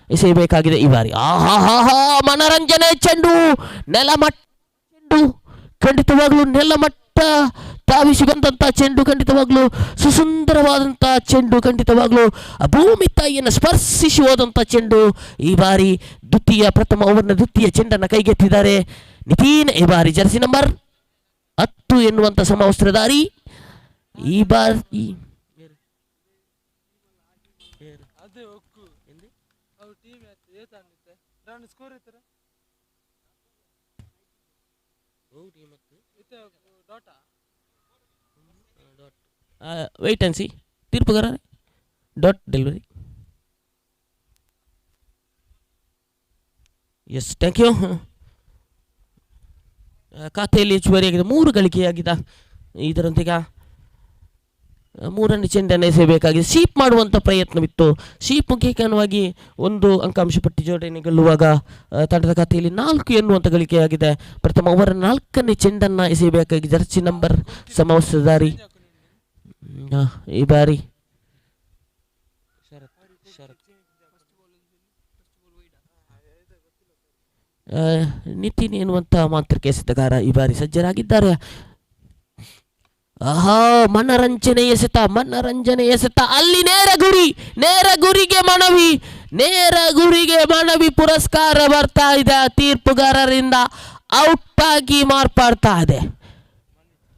ಎಸೆಯಬೇಕಾಗಿದೆ ಈ ಬಾರಿ. ಆಹಾ, ಮನರಂಜನೆ ಚೆಂಡು, ನೆಲಮಟ್ಟ ಚೆಂಡು, ಖಂಡಿತವಾಗ್ಲೂ ನೆಲಮಟ್ಟ ತಾವಿಸಿ ಬಂದಂಥ ಚೆಂಡು, ಖಂಡಿತವಾಗ್ಲೂ ಸುಸುಂದರವಾದಂಥ ಚೆಂಡು, ಖಂಡಿತವಾಗ್ಲೂ ಭೂಮಿ ತಾಯಿಯನ್ನು ಸ್ಪರ್ಶಿಸಿ ಹೋದಂಥ ಚೆಂಡು. ಈ ಬಾರಿ ಪ್ರಥಮ ಓವರ್ನ ದ್ವಿತೀಯ ಚೆಂಡನ್ನು ಕೈಗೆತ್ತಿದ್ದಾರೆ ನಿತಿನ್. ಈ ಬಾರಿ ಜರ್ಸಿ ನಂಬರ್ 10 ಎನ್ನುವಂಥ ಸಮವಸ್ತ್ರಧಾರಿ. ಈ ಬಾರಿ ವೆಯ್ಟ್ ಆ್ಯಂಡ್ ಸಿ, ತೀರ್ಪುಗಾರ dot delivery. Yes, thank you. ಖಾತೆಯಲ್ಲಿ ಹೆಚ್ಚುವರಿಯಾಗಿದೆ 3 ಗಳಿಕೆಯಾಗಿದೆ. ಇದರೊಂದಿಗೆ 3ನೇ ಚೆಂಡನ್ನು ಎಸೆಯಬೇಕಾಗಿದೆ. ಶೀಪ್ ಮಾಡುವಂಥ ಪ್ರಯತ್ನವಿತ್ತು. ಶೀಪ್ ಮುಖ್ಯವಾಗಿ 1 ಅಂಕಾಂಶ ಪಟ್ಟಿ ಜೋಡಣೆ ಗೆಲ್ಲುವಾಗ ತಂಡದ ಖಾತೆಯಲ್ಲಿ 4 ಎನ್ನುವಂಥ ಗಳಿಕೆಯಾಗಿದೆ. ಪ್ರಥಮ ಓವರ್ 4ನೇ ಚೆಂಡನ್ನು ಎಸೆಯಬೇಕಾಗಿ ಜರ್ಸಿ ನಂಬರ್ ಸಮವಸ್ತ್ರಧಾರಿ. ಈ ಬಾರಿ ನಿತಿನ್ ಎನ್ನುವಂಥ ಮಾಂತ್ರಿಕ ಎಸೆತಗಾರ ಈ ಬಾರಿ ಸಜ್ಜರಾಗಿದ್ದಾರೆ. ಆಹಾ, ಮನರಂಜನೆ ಎಸೆತ ಅಲ್ಲಿ ನೇರ ಗುರಿಗೆ ಮನವಿ ಪುರಸ್ಕಾರ ಬರ್ತಾ ಇದೆ. ತೀರ್ಪುಗಾರರಿಂದ ಔಟ್ ಆಗಿ ಮಾರ್ಪಾಡ್ತಾ ಇದೆ.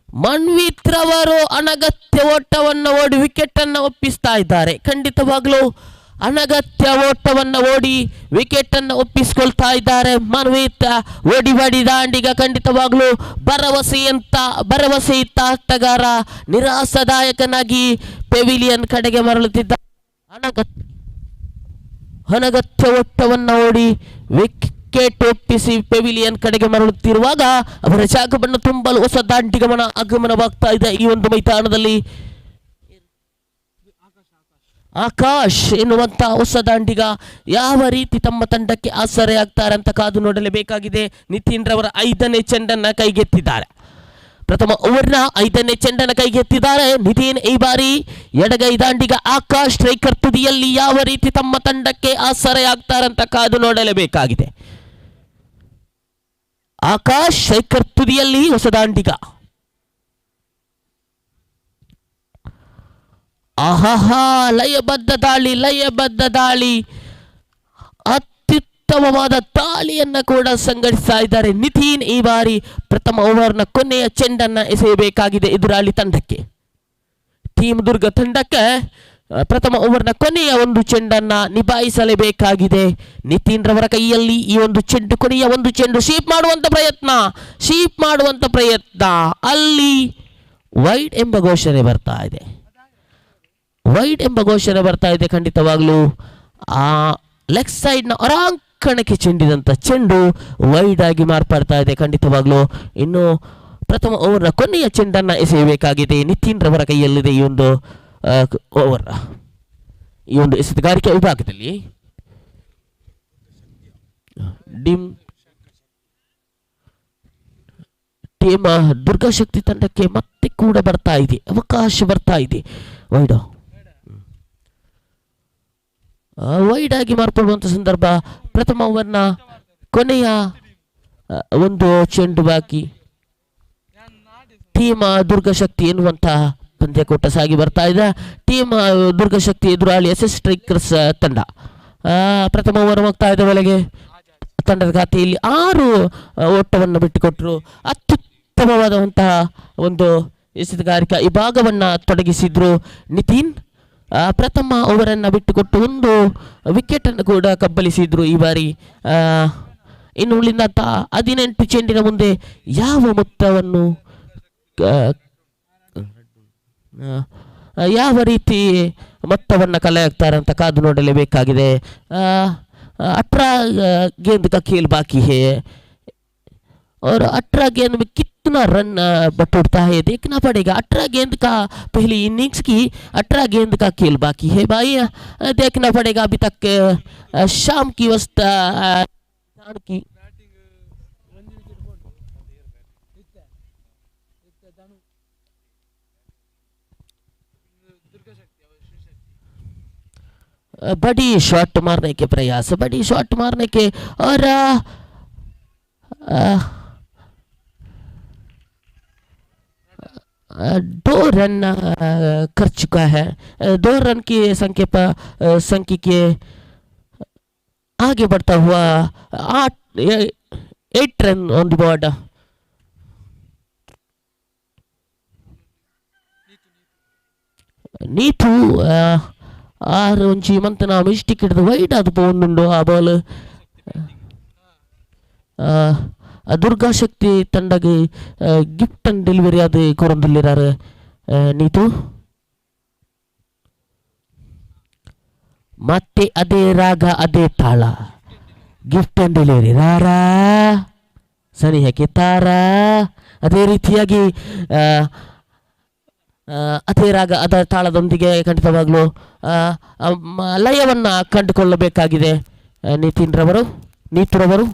ಮನ್ವಿತ್ ರವರು ಅನಗತ್ಯ ಓಟವನ್ನು ಓಡಿ ವಿಕೆಟ್ ಅನ್ನು ಒಪ್ಪಿಸ್ತಾ ಇದ್ದಾರೆ. ಖಂಡಿತವಾಗ್ಲೂ ಅನಗತ್ಯ ಓಟವನ್ನು ಓಡಿ ವಿಕೆಟ್ ಅನ್ನು ಒಪ್ಪಿಸಿಕೊಳ್ತಾ ಇದ್ದಾರೆ ಮನ್ವಿತ್. ಓಡಿ ದಾಂಡಿಗ ಖಂಡಿತವಾಗ್ಲೂ ಭರವಸೆಯಿತ್ತ ಆಟಗಾರ ನಿರಾಶಾದಾಯಕನಾಗಿ ಪೆವಿಲಿಯನ್ ಕಡೆಗೆ ಮರಳುತ್ತಿದ್ದ. ಅನಗತ್ಯ ಓಟವನ್ನು ಓಡಿ ವಿಕೆಟ್ ಒಪ್ಪಿಸಿ ಪೆವಿಲಿಯನ್ ಕಡೆಗೆ ಮರಳುತ್ತಿರುವಾಗ ಅವರ ಜಾಗವನ್ನು ತುಂಬಲು ಹೊಸ ದಾಂಡಿಗಮನ ಆಗಮನವಾಗ್ತಾ ಇದೆ ಈ ಒಂದು ಮೈದಾನದಲ್ಲಿ. ಆಕಾಶ್ ಎನ್ನುವಂಥ ಹೊಸ ದಾಂಡಿಗ ಯಾವ ರೀತಿ ತಮ್ಮ ತಂಡಕ್ಕೆ ಆಸರೆ ಆಗ್ತಾರೆ ಅಂತ ಕಾದು ನೋಡಲೇಬೇಕಾಗಿದೆ. ನಿತಿನ್ ರವರ 5ನೇ ಚೆಂಡನ್ನು ಕೈಗೆತ್ತಿದ್ದಾರೆ. ಪ್ರಥಮ ಓವರ್ನ 5ನೇ ಚೆಂಡನ್ನು ಕೈಗೆತ್ತಿದ್ದಾರೆ ನಿತಿನ್. ಈ ಬಾರಿ ಎಡಗೈ ದಾಂಡಿಗ ಆಕಾಶ್ ಸ್ಟ್ರೈಕರ್ ತುದಿಯಲ್ಲಿ ಯಾವ ರೀತಿ ತಮ್ಮ ತಂಡಕ್ಕೆ ಆಸರೆ ಆಗ್ತಾರಂತ ಕಾದು ನೋಡಲೇಬೇಕಾಗಿದೆ. ಆಕಾಶ್ ಸ್ಟ್ರೈಕರ್ ತುದಿಯಲ್ಲಿ ಹೊಸ ದಾಂಡಿಗ. ಆಹಾಹಾ, ಲಯಬದ್ಧ ದಾಳಿ, ಅತ್ಯುತ್ತಮವಾದ ದಾಳಿಯನ್ನ ಕೂಡ ಸಂಘಟಿಸ್ತಾ ಇದ್ದಾರೆ ನಿತಿನ್. ಈ ಬಾರಿ ಪ್ರಥಮ ಓವರ್ನ ಕೊನೆಯ ಚೆಂಡನ್ನು ಎಸೆಯಬೇಕಾಗಿದೆ ಎದುರಾಳಿ ತಂಡಕ್ಕೆ. ಟೀಮ್ ದುರ್ಗ ತಂಡಕ್ಕೆ ಪ್ರಥಮ ಓವರ್ನ ಕೊನೆಯ ಒಂದು ಚೆಂಡನ್ನು ನಿಭಾಯಿಸಲೇಬೇಕಾಗಿದೆ. ನಿತಿನ್ ರವರ ಕೈಯಲ್ಲಿ ಈ ಒಂದು ಚೆಂಡು, ಕೊನೆಯ ಒಂದು ಚೆಂಡು. ಶೀಪ್ ಮಾಡುವಂತ ಪ್ರಯತ್ನ ಅಲ್ಲಿ ವೈಡ್ ಎಂಬ ಘೋಷಣೆ ಬರ್ತಾ ಇದೆ. ಖಂಡಿತವಾಗ್ಲೂ ಆ ಲೆಗ್ ಸೈಡ್ನ ಹೊರಾಂಗಣಕ್ಕೆ ಚೆಂಡಿದಂಥ ಚೆಂಡು ವೈಡ್ ಆಗಿ ಮಾರ್ಪಾಡ್ತಾ ಇದೆ. ಖಂಡಿತವಾಗ್ಲೂ ಇನ್ನು ಪ್ರಥಮ ಓವರ್ನ ಕೊನೆಯ ಚೆಂಡನ್ನು ಎಸೆಯಬೇಕಾಗಿದೆ. ನಿತಿನ್ ರವರ ಕೈಯಲ್ಲಿದೆ ಈ ಒಂದು ಓವರ್, ಈ ಒಂದು ಎಸೆತಗಾರಿಕೆ ವಿಭಾಗದಲ್ಲಿ. ಟೀಮ್ ದುರ್ಗಾಶಕ್ತಿ ತಂಡಕ್ಕೆ ಮತ್ತೆ ಕೂಡ ಅವಕಾಶ ಬರ್ತಾ ಇದೆ. ವೈಡ್ ಆಗಿ ಮಾರ್ಪಡುವಂಥ ಸಂದರ್ಭ. ಪ್ರಥಮ ಓವರ್ನ ಕೊನೆಯ ಒಂದು ಚೆಂಡು ಬಾಕಿ. ಟೀಮ್ ದುರ್ಗಾಶಕ್ತಿ ಎನ್ನುವಂತಹ ಪಂದ್ಯಕೂಟ ಸಾಗಿ ಬರ್ತಾ ಇದೆ. ಟೀಮ್ ದುರ್ಗಾಶಕ್ತಿ ಎದುರಾಳಿ SS ಸ್ಟ್ರೈಕರ್ಸ್ ತಂಡ. ಪ್ರಥಮ ಓವರ್ ಮುಕ್ತಾಯದ ಇದ್ದ ವೇಳೆಗೆ ತಂಡದ ಖಾತೆಯಲ್ಲಿ 6 ಓಟವನ್ನು ಬಿಟ್ಟುಕೊಟ್ಟರು. ಅತ್ಯುತ್ತಮವಾದಂತಹ ಒಂದು ಎಸೆತಗಾರಿಕಾ ವಿಭಾಗವನ್ನು ತೊಡಗಿಸಿದ್ರು ನಿತಿನ್. ಪ್ರಥಮ ಓವರನ್ನು ಬಿಟ್ಟುಕೊಟ್ಟು 1 ವಿಕೆಟನ್ನು ಕೂಡ ಕಬ್ಬಲಿಸಿದ್ರು ಈ ಬಾರಿ. ಇನ್ನು ಉಳಿದಂಥ 18 ಚೆಂಡಿನ ಮುಂದೆ ಯಾವ ಮೊತ್ತವನ್ನು ಯಾವ ರೀತಿ ಮೊತ್ತವನ್ನು ಕಲೆ ಹಾಕ್ತಾರೆ ಅಂತ ಕಾದು ನೋಡಲೇಬೇಕಾಗಿದೆ. 18 गेंद का खेल बाकी है और 18 गेंद में कितने कितना रन बटोरता है देखना पड़ेगा। 18 गेंद का पहली इनिंग्स की 18 गेंद का खेल बाकी है भाई, देखना पड़ेगा। अभी तक शाम की अवस्था की बड़ी शॉट मारने के प्रयास, बड़ी शॉट मारने के, और 2 रन कर चुका है। 2 रन की संख्या के आगे बढ़ता हुआ 8 रन ऑन द बोर्ड। ನೀತು ಆರು ಒಂಚಿ ಮಂತನ ಮಿಸ್ಟೇಕ್ ಹಿಡಿದು ವೈಡ್ ಅದು ಪೋಂಡುಂಡು ಆ ಬಾಲ್ ದುರ್ಗಾಶಕ್ತಿ ತಂಡಗೆ ಗಿಫ್ಟ್ ಅಂಡ್ ಡೆಲಿವರಿ ಅದು ಕೊರಂದಿಲ್ಲಿರಾರು ನೀತು ಮತ್ತೆ ಅದೇ ರಾಗ ಅದೇ ತಾಳ ಗಿಫ್ಟ್ ಅಂಡ್ ಡೆಲಿವರಿ ರಾರಾ ಸನಿಹಕ್ಕೆ ತಾರ ಅದೇ ರೀತಿಯಾಗಿ ಅದೇ ರಾಗ ಅದರ ತಾಳದೊಂದಿಗೆ ಖಂಡಿತವಾಗ್ಲೂ ಲಯವನ್ನು ಕಂಡುಕೊಳ್ಳಬೇಕಾಗಿದೆ ನೀತುರವರು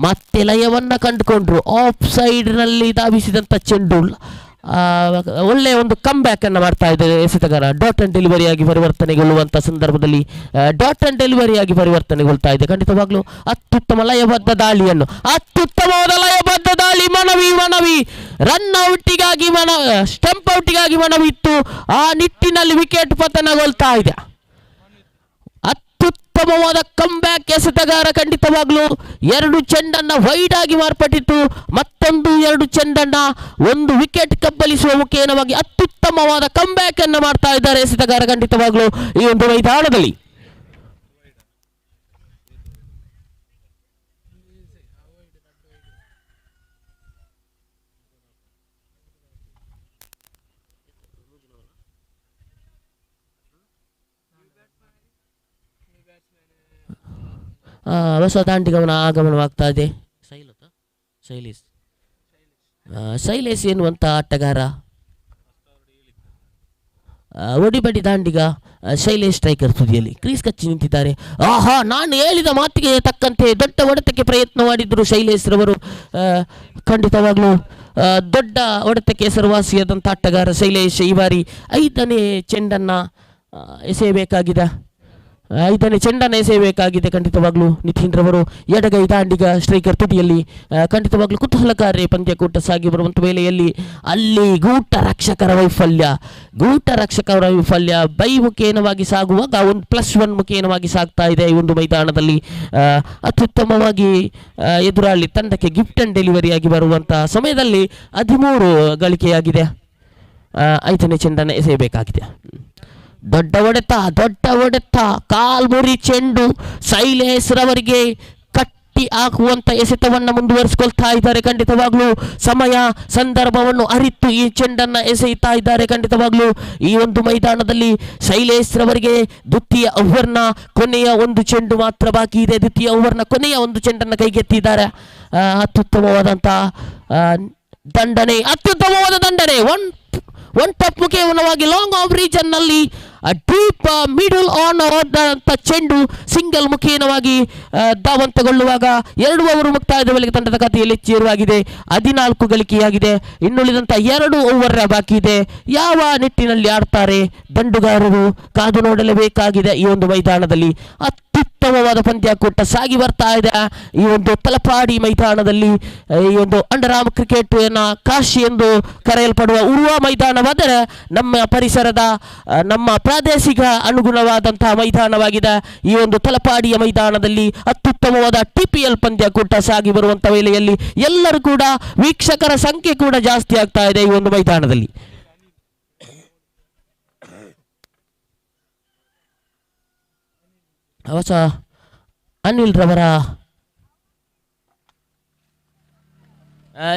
ಮತ್ತೆ ಲಯವನ್ನು ಕಂಡುಕೊಂಡ್ರು. ಆಫ್ ಸೈಡ್ನಲ್ಲಿ ಧಾವಿಸಿದಂಥ ಚೆಂಡು ಒಳ್ಳೆಯ ಒಂದು ಕಮ್ ಬ್ಯಾಕ್ ಅನ್ನು ಮಾಡ್ತಾ ಇದ್ದಾರೆ ಎಸೆತಗಾರ. ಡಾಟ್ ಅಂಡ್ ಡೆಲಿವರಿಯಾಗಿ ಪರಿವರ್ತನೆಗೊಳ್ಳುವಂಥ ಸಂದರ್ಭದಲ್ಲಿ ಡಾಟ್ ಅಂಡ್ ಡೆಲಿವರಿಯಾಗಿ ಪರಿವರ್ತನೆಗೊಳ್ತಾ ಇದೆ. ಖಂಡಿತವಾಗ್ಲೂ ಅತ್ಯುತ್ತಮ ಲಯಬದ್ಧ ದಾಳಿಯನ್ನು, ಅತ್ಯುತ್ತಮವಾದ ಲಯಬದ್ಧ ದಾಳಿ. ಮನವಿ ರನ್ ಔಟಿಗಾಗಿ ಸ್ಟಂಪ್ ಔಟಿಗಾಗಿ ಮನವಿತ್ತು. ಆ ನಿಟ್ಟಿನಲ್ಲಿ ವಿಕೆಟ್ ಪತನಗೊಳ್ತಾ ಇದೆ. ಅತ್ಯುತ್ತಮವಾದ ಕಮ್ ಬ್ಯಾಕ್ ಎಸೆತಗಾರ. ಖಂಡಿತವಾಗ್ಲೂ 2 ಚೆಂಡನ್ನ ವೈಡ್ ಆಗಿ ಮಾರ್ಪಟ್ಟಿತ್ತು. ಮತ್ತೊಂದು 2 ಚೆಂಡನ್ನ ಒಂದು ವಿಕೆಟ್ ಕಬ್ಬಲಿಸುವ ಮುಖೇನವಾಗಿ ಅತ್ಯುತ್ತಮವಾದ ಕಮ್ ಬ್ಯಾಕ್ ಅನ್ನು ಮಾಡ್ತಾ ಇದ್ದಾರೆ ಎಸೆತಗಾರ ಖಂಡಿತವಾಗ್ಲೂ ಈ ಒಂದು ಮೈದಾನದಲ್ಲಿ. ಹೊಸ ದಾಂಡಿಗಮನ ಆಗಮನವಾಗ್ತಾ ಇದೆ. ಶೈಲೇಶ್ ಎನ್ನುವಂಥ ಆಟಗಾರ, ಒಡಿಬಡಿ ದಾಂಡಿಗ ಶೈಲೇಶ್ ಸ್ಟ್ರೈಕರ್ ತುದಿಯಲ್ಲಿ ಕ್ರೀಸ್ ಕಚ್ಚಿ ನಿಂತಿದ್ದಾರೆ. ಆಹಾ, ನಾನು ಹೇಳಿದ ಮಾತಿಗೆ ತಕ್ಕಂತೆ ದೊಡ್ಡ ಹೊಡೆತಕ್ಕೆ ಪ್ರಯತ್ನ ಮಾಡಿದ್ರು ಶೈಲೇಶ್ ರವರು. ಖಂಡಿತವಾಗ್ಲೂ ದೊಡ್ಡ ಹೊಡೆತಕ್ಕೆ ಹೆಸರುವಾಸಿಯಾದಂಥ ಆಟಗಾರ ಶೈಲೇಶ್ ಈ ಬಾರಿ 5ನೇ ಚೆಂಡನ್ನು ಎಸೆಯಬೇಕಾಗಿದೆ. 5ನೇ ಚೆಂಡನ್ನು ಎಸೆಯಬೇಕಾಗಿದೆ. ಖಂಡಿತವಾಗ್ಲೂ ನಿತಿನ್ ರವರು ಎಡಗೈ ದಾಂಡಿಗ ಸ್ಟ್ರೈಕರ್ ತುದಿಯಲ್ಲಿ ಖಂಡಿತವಾಗ್ಲೂ ಕುತೂಹಲಕಾರಿ ಪಂದ್ಯಕೂಟ ಸಾಗಿ ಬರುವಂಥ ವೇಳೆಯಲ್ಲಿ ಅಲ್ಲಿ ಗೂಟ ರಕ್ಷಕರ ವೈಫಲ್ಯ ಬೈ ಮುಖೇನವಾಗಿ ಸಾಗುವಾಗ ಒಂದು +1 ಮುಖೇನವಾಗಿ ಸಾಗ್ತಾ ಇದೆ ಈ ಒಂದು ಮೈದಾನದಲ್ಲಿ. ಅತ್ಯುತ್ತಮವಾಗಿ ಎದುರಾಳಿ ತಂಡಕ್ಕೆ ಗಿಫ್ಟ್ ಅಂಡ್ ಡೆಲಿವರಿಯಾಗಿ ಬರುವಂಥ ಸಮಯದಲ್ಲಿ 13 ಗಳಿಕೆಯಾಗಿದೆ. 5ನೇ ಚೆಂಡನ್ನು ಎಸೆಯಬೇಕಾಗಿದೆ. ದೊಡ್ಡ ಹೊಡೆತ ಕಾಲ್ಮುರಿ ಚೆಂಡು ಶೈಲೇಶ್ ರವರಿಗೆ ಕಟ್ಟಿ ಹಾಕುವಂತ ಎಸೆತವನ್ನು ಮುಂದುವರಿಸಿಕೊಳ್ತಾ ಇದ್ದಾರೆ. ಖಂಡಿತವಾಗ್ಲೂ ಸಮಯ ಸಂದರ್ಭವನ್ನು ಅರಿತು ಈ ಚೆಂಡನ್ನು ಎಸೆಯುತ್ತಾ ಇದ್ದಾರೆ. ಖಂಡಿತವಾಗ್ಲೂ ಈ ಒಂದು ಮೈದಾನದಲ್ಲಿ ಶೈಲೇಶ್ ರವರಿಗೆ ದ್ವಿತೀಯ ಓವರ್ನ ಕೊನೆಯ ಒಂದು ಚೆಂಡು ಮಾತ್ರ ಬಾಕಿ ಇದೆ. ದ್ವಿತೀಯ ಓವರ್ನ ಕೊನೆಯ ಒಂದು ಚೆಂಡನ್ನು ಕೈಗೆತ್ತಿದ್ದಾರೆ. ಅತ್ಯುತ್ತಮವಾದ ದಂಡನೆ one tough ಮುಖೇನವಾಗಿ long of region ನಲ್ಲಿ ಡೀಪ್ ಮಿಡಲ್ ಆನ್ ಆದಂಥ ಚೆಂಡು ಸಿಂಗಲ್ ಮುಖೇನವಾಗಿ ಧಾವಂತಗೊಳ್ಳುವಾಗ 2 ಓವರ್ ಮುಕ್ತಾಯದ ವೇಳೆಗೆ ತಂಡದ ಖಾತೆಯಲ್ಲಿ ಚೇರುವಾಗಿದೆ. 14 ಗಳಿಕೆಯಾಗಿದೆ. ಇನ್ನುಳಿದಂಥ 2 ಓವರ್ ಬಾಕಿ ಇದೆ. ಯಾವ ನಿಟ್ಟಿನಲ್ಲಿ ಆಡ್ತಾರೆ ದಂಡುಗಾರರು ಕಾದು ನೋಡಲೇಬೇಕಾಗಿದೆ. ಈ ಒಂದು ಮೈದಾನದಲ್ಲಿ ಅತ್ಯುತ್ತಮವಾದ ಪಂದ್ಯಕೂಟ ಸಾಗಿ ಬರ್ತಾ ಇದೆ. ಈ ಒಂದು ತಲಪಾಡಿ ಮೈದಾನದಲ್ಲಿ ಈ ಒಂದು ಅಂಡರಾಮ್ ಕ್ರಿಕೆಟ್ ಕಾಶಿ ಎಂದು ಕರೆಯಲ್ಪಡುವ ಉರುವ ಮೈದಾನವಾದರೆ ನಮ್ಮ ಪರಿಸರದ ನಮ್ಮ ಪ್ರಾದೇಶಿಕ ಅನುಗುಣವಾದಂತಹ ಮೈದಾನವಾಗಿದೆ. ಈ ಒಂದು ತಲಪಾಡಿಯ ಮೈದಾನದಲ್ಲಿ ಅತ್ಯುತ್ತಮವಾದ TPL ಪಂದ್ಯಕೂಟ ಸಾಗಿ ಬರುವಂಥ ವೇಳೆಯಲ್ಲಿ ಎಲ್ಲರೂ ಕೂಡ ವೀಕ್ಷಕರ ಸಂಖ್ಯೆ ಕೂಡ ಜಾಸ್ತಿ ಆಗ್ತಾ ಇದೆ ಈ ಒಂದು ಮೈದಾನದಲ್ಲಿ. ಹೊಸ ಅನಿಲ್ ರವರ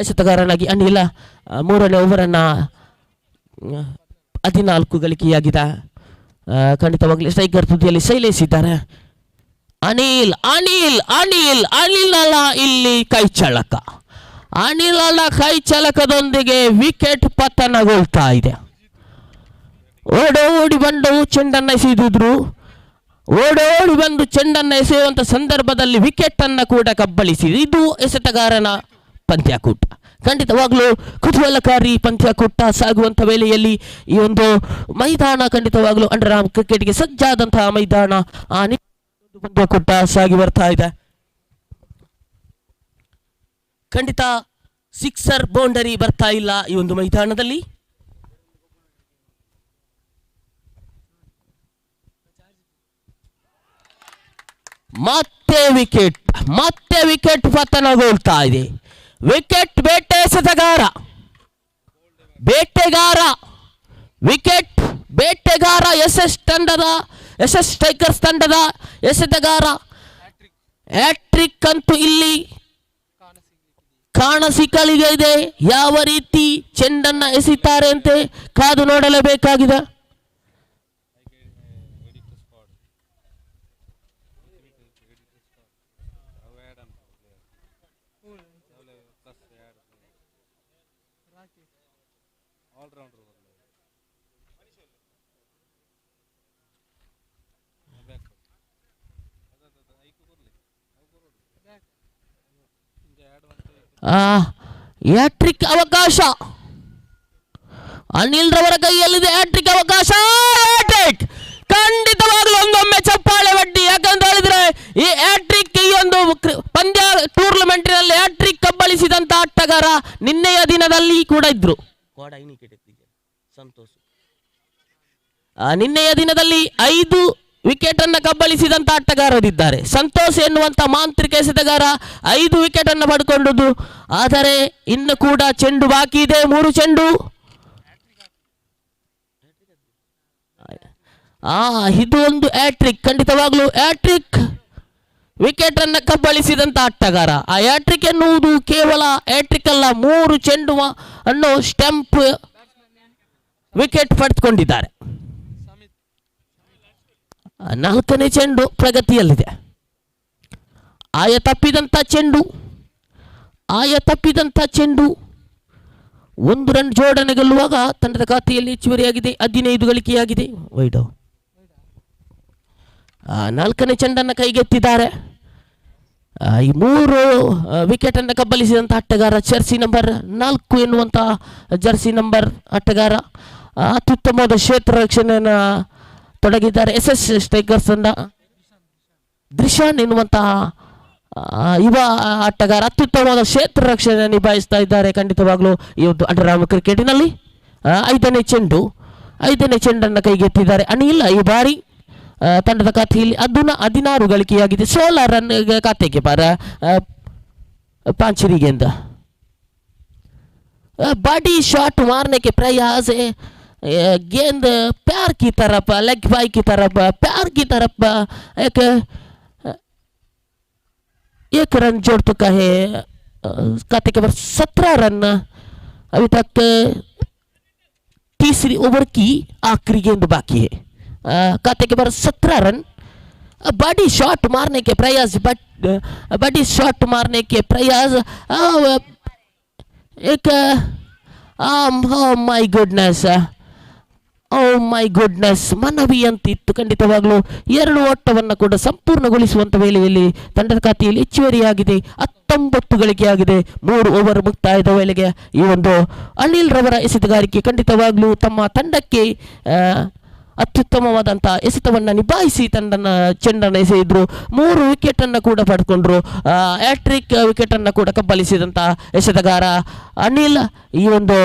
ಎಸೆತಗಾರನಾಗಿ ಅನಿಲ್ 3ನೇ ಓವರನ್ನು 14 ಗಳಿಕೆಯಾಗಿದೆ. ಖಂಡಿತವಾಗ್ಲಿ ಸ್ಟ್ರೈಕರ್ ತುದಿಯಲ್ಲಿ ಶೈಲೇಶ್ ಇದ್ದಾರೆ. ಅನಿಲ್ ಅಲ್ಲ ಇಲ್ಲಿ ಕೈ ಚಳಕ. ಅನಿಲನ ಕೈ ಚಲಕದೊಂದಿಗೆ ವಿಕೆಟ್ ಪತನಗೊಳ್ತಾ ಇದೆ. ಓಡೋಡಿ ಬಂದು ಚೆಂಡನ್ನು ಎಸೆದಿದ್ರು. ಓಡೋಡಿ ಬಂದು ಚೆಂಡನ್ನು ಎಸೆಯುವಂಥ ಸಂದರ್ಭದಲ್ಲಿ ವಿಕೆಟ್ ಅನ್ನು ಕೂಡ ಕಬ್ಬಳಿಸಿದೆ. ಇದು ಎಸೆತಗಾರನ ಪಂದ್ಯಾಕೂಟ. ಖಂಡಿತವಾಗ್ಲೂ ಕುತೂಹಲಕಾರಿ ಪಂದ್ಯಾಕೂಟ ಸಾಗುವಂಥ ವೇಳೆಯಲ್ಲಿ ಈ ಒಂದು ಮೈದಾನ ಖಂಡಿತವಾಗ್ಲೂ ಅಂಡರ್ ಆರ್ಮ್ ಕ್ರಿಕೆಟ್ಗೆ ಸಜ್ಜಾದಂತಹ ಮೈದಾನ. ಆ ಪಂದ್ಯಾಕೂಟ ಸಾಗಿ ಬರ್ತಾ ಇದೆ. ಖಂಡಿತ ಸಿಕ್ಸರ್ ಬೌಂಡರಿ ಬರ್ತಾ ಇಲ್ಲ ಈ ಒಂದು ಮೈದಾನದಲ್ಲಿ. ಮತ್ತೆ ವಿಕೆಟ್ ಪತನಗೊಳ್ತಾ ಇದೆ. ವಿಕೆಟ್ ಬೇಟೆಗಾರ ವಿಕೆಟ್ ಬೇಟೆಗಾರ ಎಸ್ ಟೈಗರ್ಸ್ ತಂಡದ ಎಸೆತಗಾರ ಹ್ಯಾಟ್ರಿಕ್ ಅಂತೂ ಇಲ್ಲಿ ಕಾಣಸಿಕ್ಕಲಿದೆ. ಯಾವ ರೀತಿ ಚೆಂಡನ್ನ ಎಸೆಯುತ್ತಾರೆ ಅಂತ ಕಾದು ನೋಡಲೇಬೇಕಾಗಿದೆ. ಹ್ಯಾಟ್ರಿಕ್ ಅವಕಾಶ ಅನಿಲ್ ರವರ ಕೈಯಲ್ಲಿದೆ. ಹ್ಯಾಟ್ರಿಕ್ ಅವಕಾಶ, ಹ್ಯಾಟ್ರಿಕ್ ಖಂಡಿತವಾಗ್ಲೂ ಒಂದೊಮ್ಮೆ ಚಪ್ಪಾಳೆ ಬಡ್ಡಿ. ಯಾಕಂತ ಹೇಳಿದ್ರೆ ಈ ಹ್ಯಾಟ್ರಿಕ್ ಈ ಒಂದು ಪಂದ್ಯ ಟೂರ್ನಮೆಂಟಿನಲ್ಲಿ ಹ್ಯಾಟ್ರಿಕ್ ಕಬ್ಬಳಿಸಿದಂತ ಆಟಗಾರ ನಿನ್ನೆಯ ದಿನದಲ್ಲಿ ಕೂಡ ಇದ್ರು. ನಿನ್ನೆಯ ದಿನದಲ್ಲಿ 5 ವಿಕೆಟ್ ಅನ್ನು ಕಬ್ಬಳಿಸಿದಂತ ಆಟಗಾರರಿದ್ದಾರೆ. ಸಂತೋಷ್ ಎನ್ನುವಂತ ಮಾಂತ್ರಿಕ ಎಸೆತಗಾರ 5 ವಿಕೆಟ್ ಅನ್ನು ಪಡ್ಕೊಂಡದ್ದು. ಆದರೆ ಇನ್ನು ಕೂಡ ಚೆಂಡು ಬಾಕಿ ಇದೆ, 3 ಚೆಂಡು. ಇದು ಒಂದು ಹ್ಯಾಟ್ರಿಕ್, ಖಂಡಿತವಾಗ್ಲೂ ಹ್ಯಾಟ್ರಿಕ್ ವಿಕೆಟ್ ಅನ್ನು ಕಬ್ಬಳಿಸಿದಂತ ಆಟಗಾರ. ಆ ಹ್ಯಾಟ್ರಿಕ್ ಎನ್ನುವುದು ಕೇವಲ ಹ್ಯಾಟ್ರಿಕ್ ಅಲ್ಲ, 3 ಚೆಂಡು ಅನ್ನು ಸ್ಟಂಪ್ ವಿಕೆಟ್ ಪಡೆದುಕೊಂಡಿದ್ದಾರೆ. 4ನೇ ಚೆಂಡು ಪ್ರಗತಿಯಲ್ಲಿದೆ. ಆಯ ತಪ್ಪಿದಂಥ ಚೆಂಡು 1 ರನ್ ಜೋಡಣೆ ಗೆಲ್ಲುವಾಗ ತಂಡದ ಖಾತೆಯಲ್ಲಿ ಹೆಚ್ಚುವರಿಯಾಗಿದೆ. 15 ಗಳಿಕೆಯಾಗಿದೆ. ವೈಡ್ 4ನೇ ಚೆಂಡನ್ನು ಕೈಗೆತ್ತಿದ್ದಾರೆ. ಈ 3 ವಿಕೆಟ್ ಅನ್ನು ಕಬ್ಬಳಿಸಿದಂಥ ಆಟಗಾರ ಜರ್ಸಿ ನಂಬರ್ 4 ಎನ್ನುವಂಥ ಜರ್ಸಿ ನಂಬರ್ ಆಟಗಾರ ಅತ್ಯುತ್ತಮವಾದ ಕ್ಷೇತ್ರ ರಕ್ಷಣೆಯನ್ನು ತೊಡಗಿದ್ದಾರೆ. ಎಸ್ ಟೈಗರ್ಸ್ ತಂಡ ದೃಶಾನ್ ಎನ್ನುವಂತಹ ಯುವ ಆಟಗಾರ ಅತ್ಯುತ್ತಮವಾದ ಕ್ಷೇತ್ರ ರಕ್ಷಣೆ ನಿಭಾಯಿಸ್ತಾ ಇದ್ದಾರೆ. ಖಂಡಿತವಾಗ್ಲೂ ಈ ಒಂದು ಅಂಡರ್ ಆರ್ಮ್ ಕ್ರಿಕೆಟಿನಲ್ಲಿ 5ನೇ ಚೆಂಡನ್ನು ಕೈಗೆತ್ತಿದ್ದಾರೆ. ಅನಿಲ್ ಈ ಬಾರಿ ತಂಡದ ಖಾತೆಯಲ್ಲಿ 16 ಗಳಿಕೆಯಾಗಿದೆ. 16 ರನ್ ಖಾತೆಗೆ पांचरी गेंद बड़ी शॉट मारने के प्रयास है, गेंद पैर की तरफ, लेग बाई की तरफ, पैर की तरफ एक रन जोड़ चुका है। खाते के बाद 17 रन अभी तक तीसरी ओवर की आखिरी गेंद बाकी है। खाते के बाद 17 रन। बड़ी शॉट मारने के प्रयास, बड़ी शॉट मारने के प्रयास एक ಮೈ ಗುಡ್ನೆಸ್ ಮನವಿ ಅಂತಿತ್ತು ಖಂಡಿತವಾಗ್ಲೂ. 2 ಓಟವನ್ನು ಕೂಡ ಸಂಪೂರ್ಣಗೊಳಿಸುವಂತ ವೇಳೆಯಲ್ಲಿ ತಂಡದ ಖಾತೆಯಲ್ಲಿ ಹೆಚ್ಚುವರಿಯಾಗಿದೆ, 19 ಗಳಿಕೆಯಾಗಿದೆ 3 ಓವರ್ ಮುಕ್ತಾಯದ ವೇಳೆಗೆ. ಈ ಒಂದು ಅನಿಲ್ ರವರ ಎಸೆತಗಾರಿಕೆ ಖಂಡಿತವಾಗ್ಲೂ ತಮ್ಮ ತಂಡಕ್ಕೆ ಅತ್ಯುತ್ತಮವಾದಂಥ ಎಸೆತವನ್ನು ನಿಭಾಯಿಸಿ ಚೆಂಡನ್ನು ಎಸೆಯಿದ್ರು. 3 ವಿಕೆಟನ್ನು ಕೂಡ ಪಡ್ಕೊಂಡ್ರು. ಹ್ಯಾಟ್ರಿಕ್ ವಿಕೆಟನ್ನು ಕೂಡ ಕಬ್ಬಳಿಸಿದಂಥ ಎಸೆತಗಾರ ಅನಿಲ್ ಈ ಒಂದು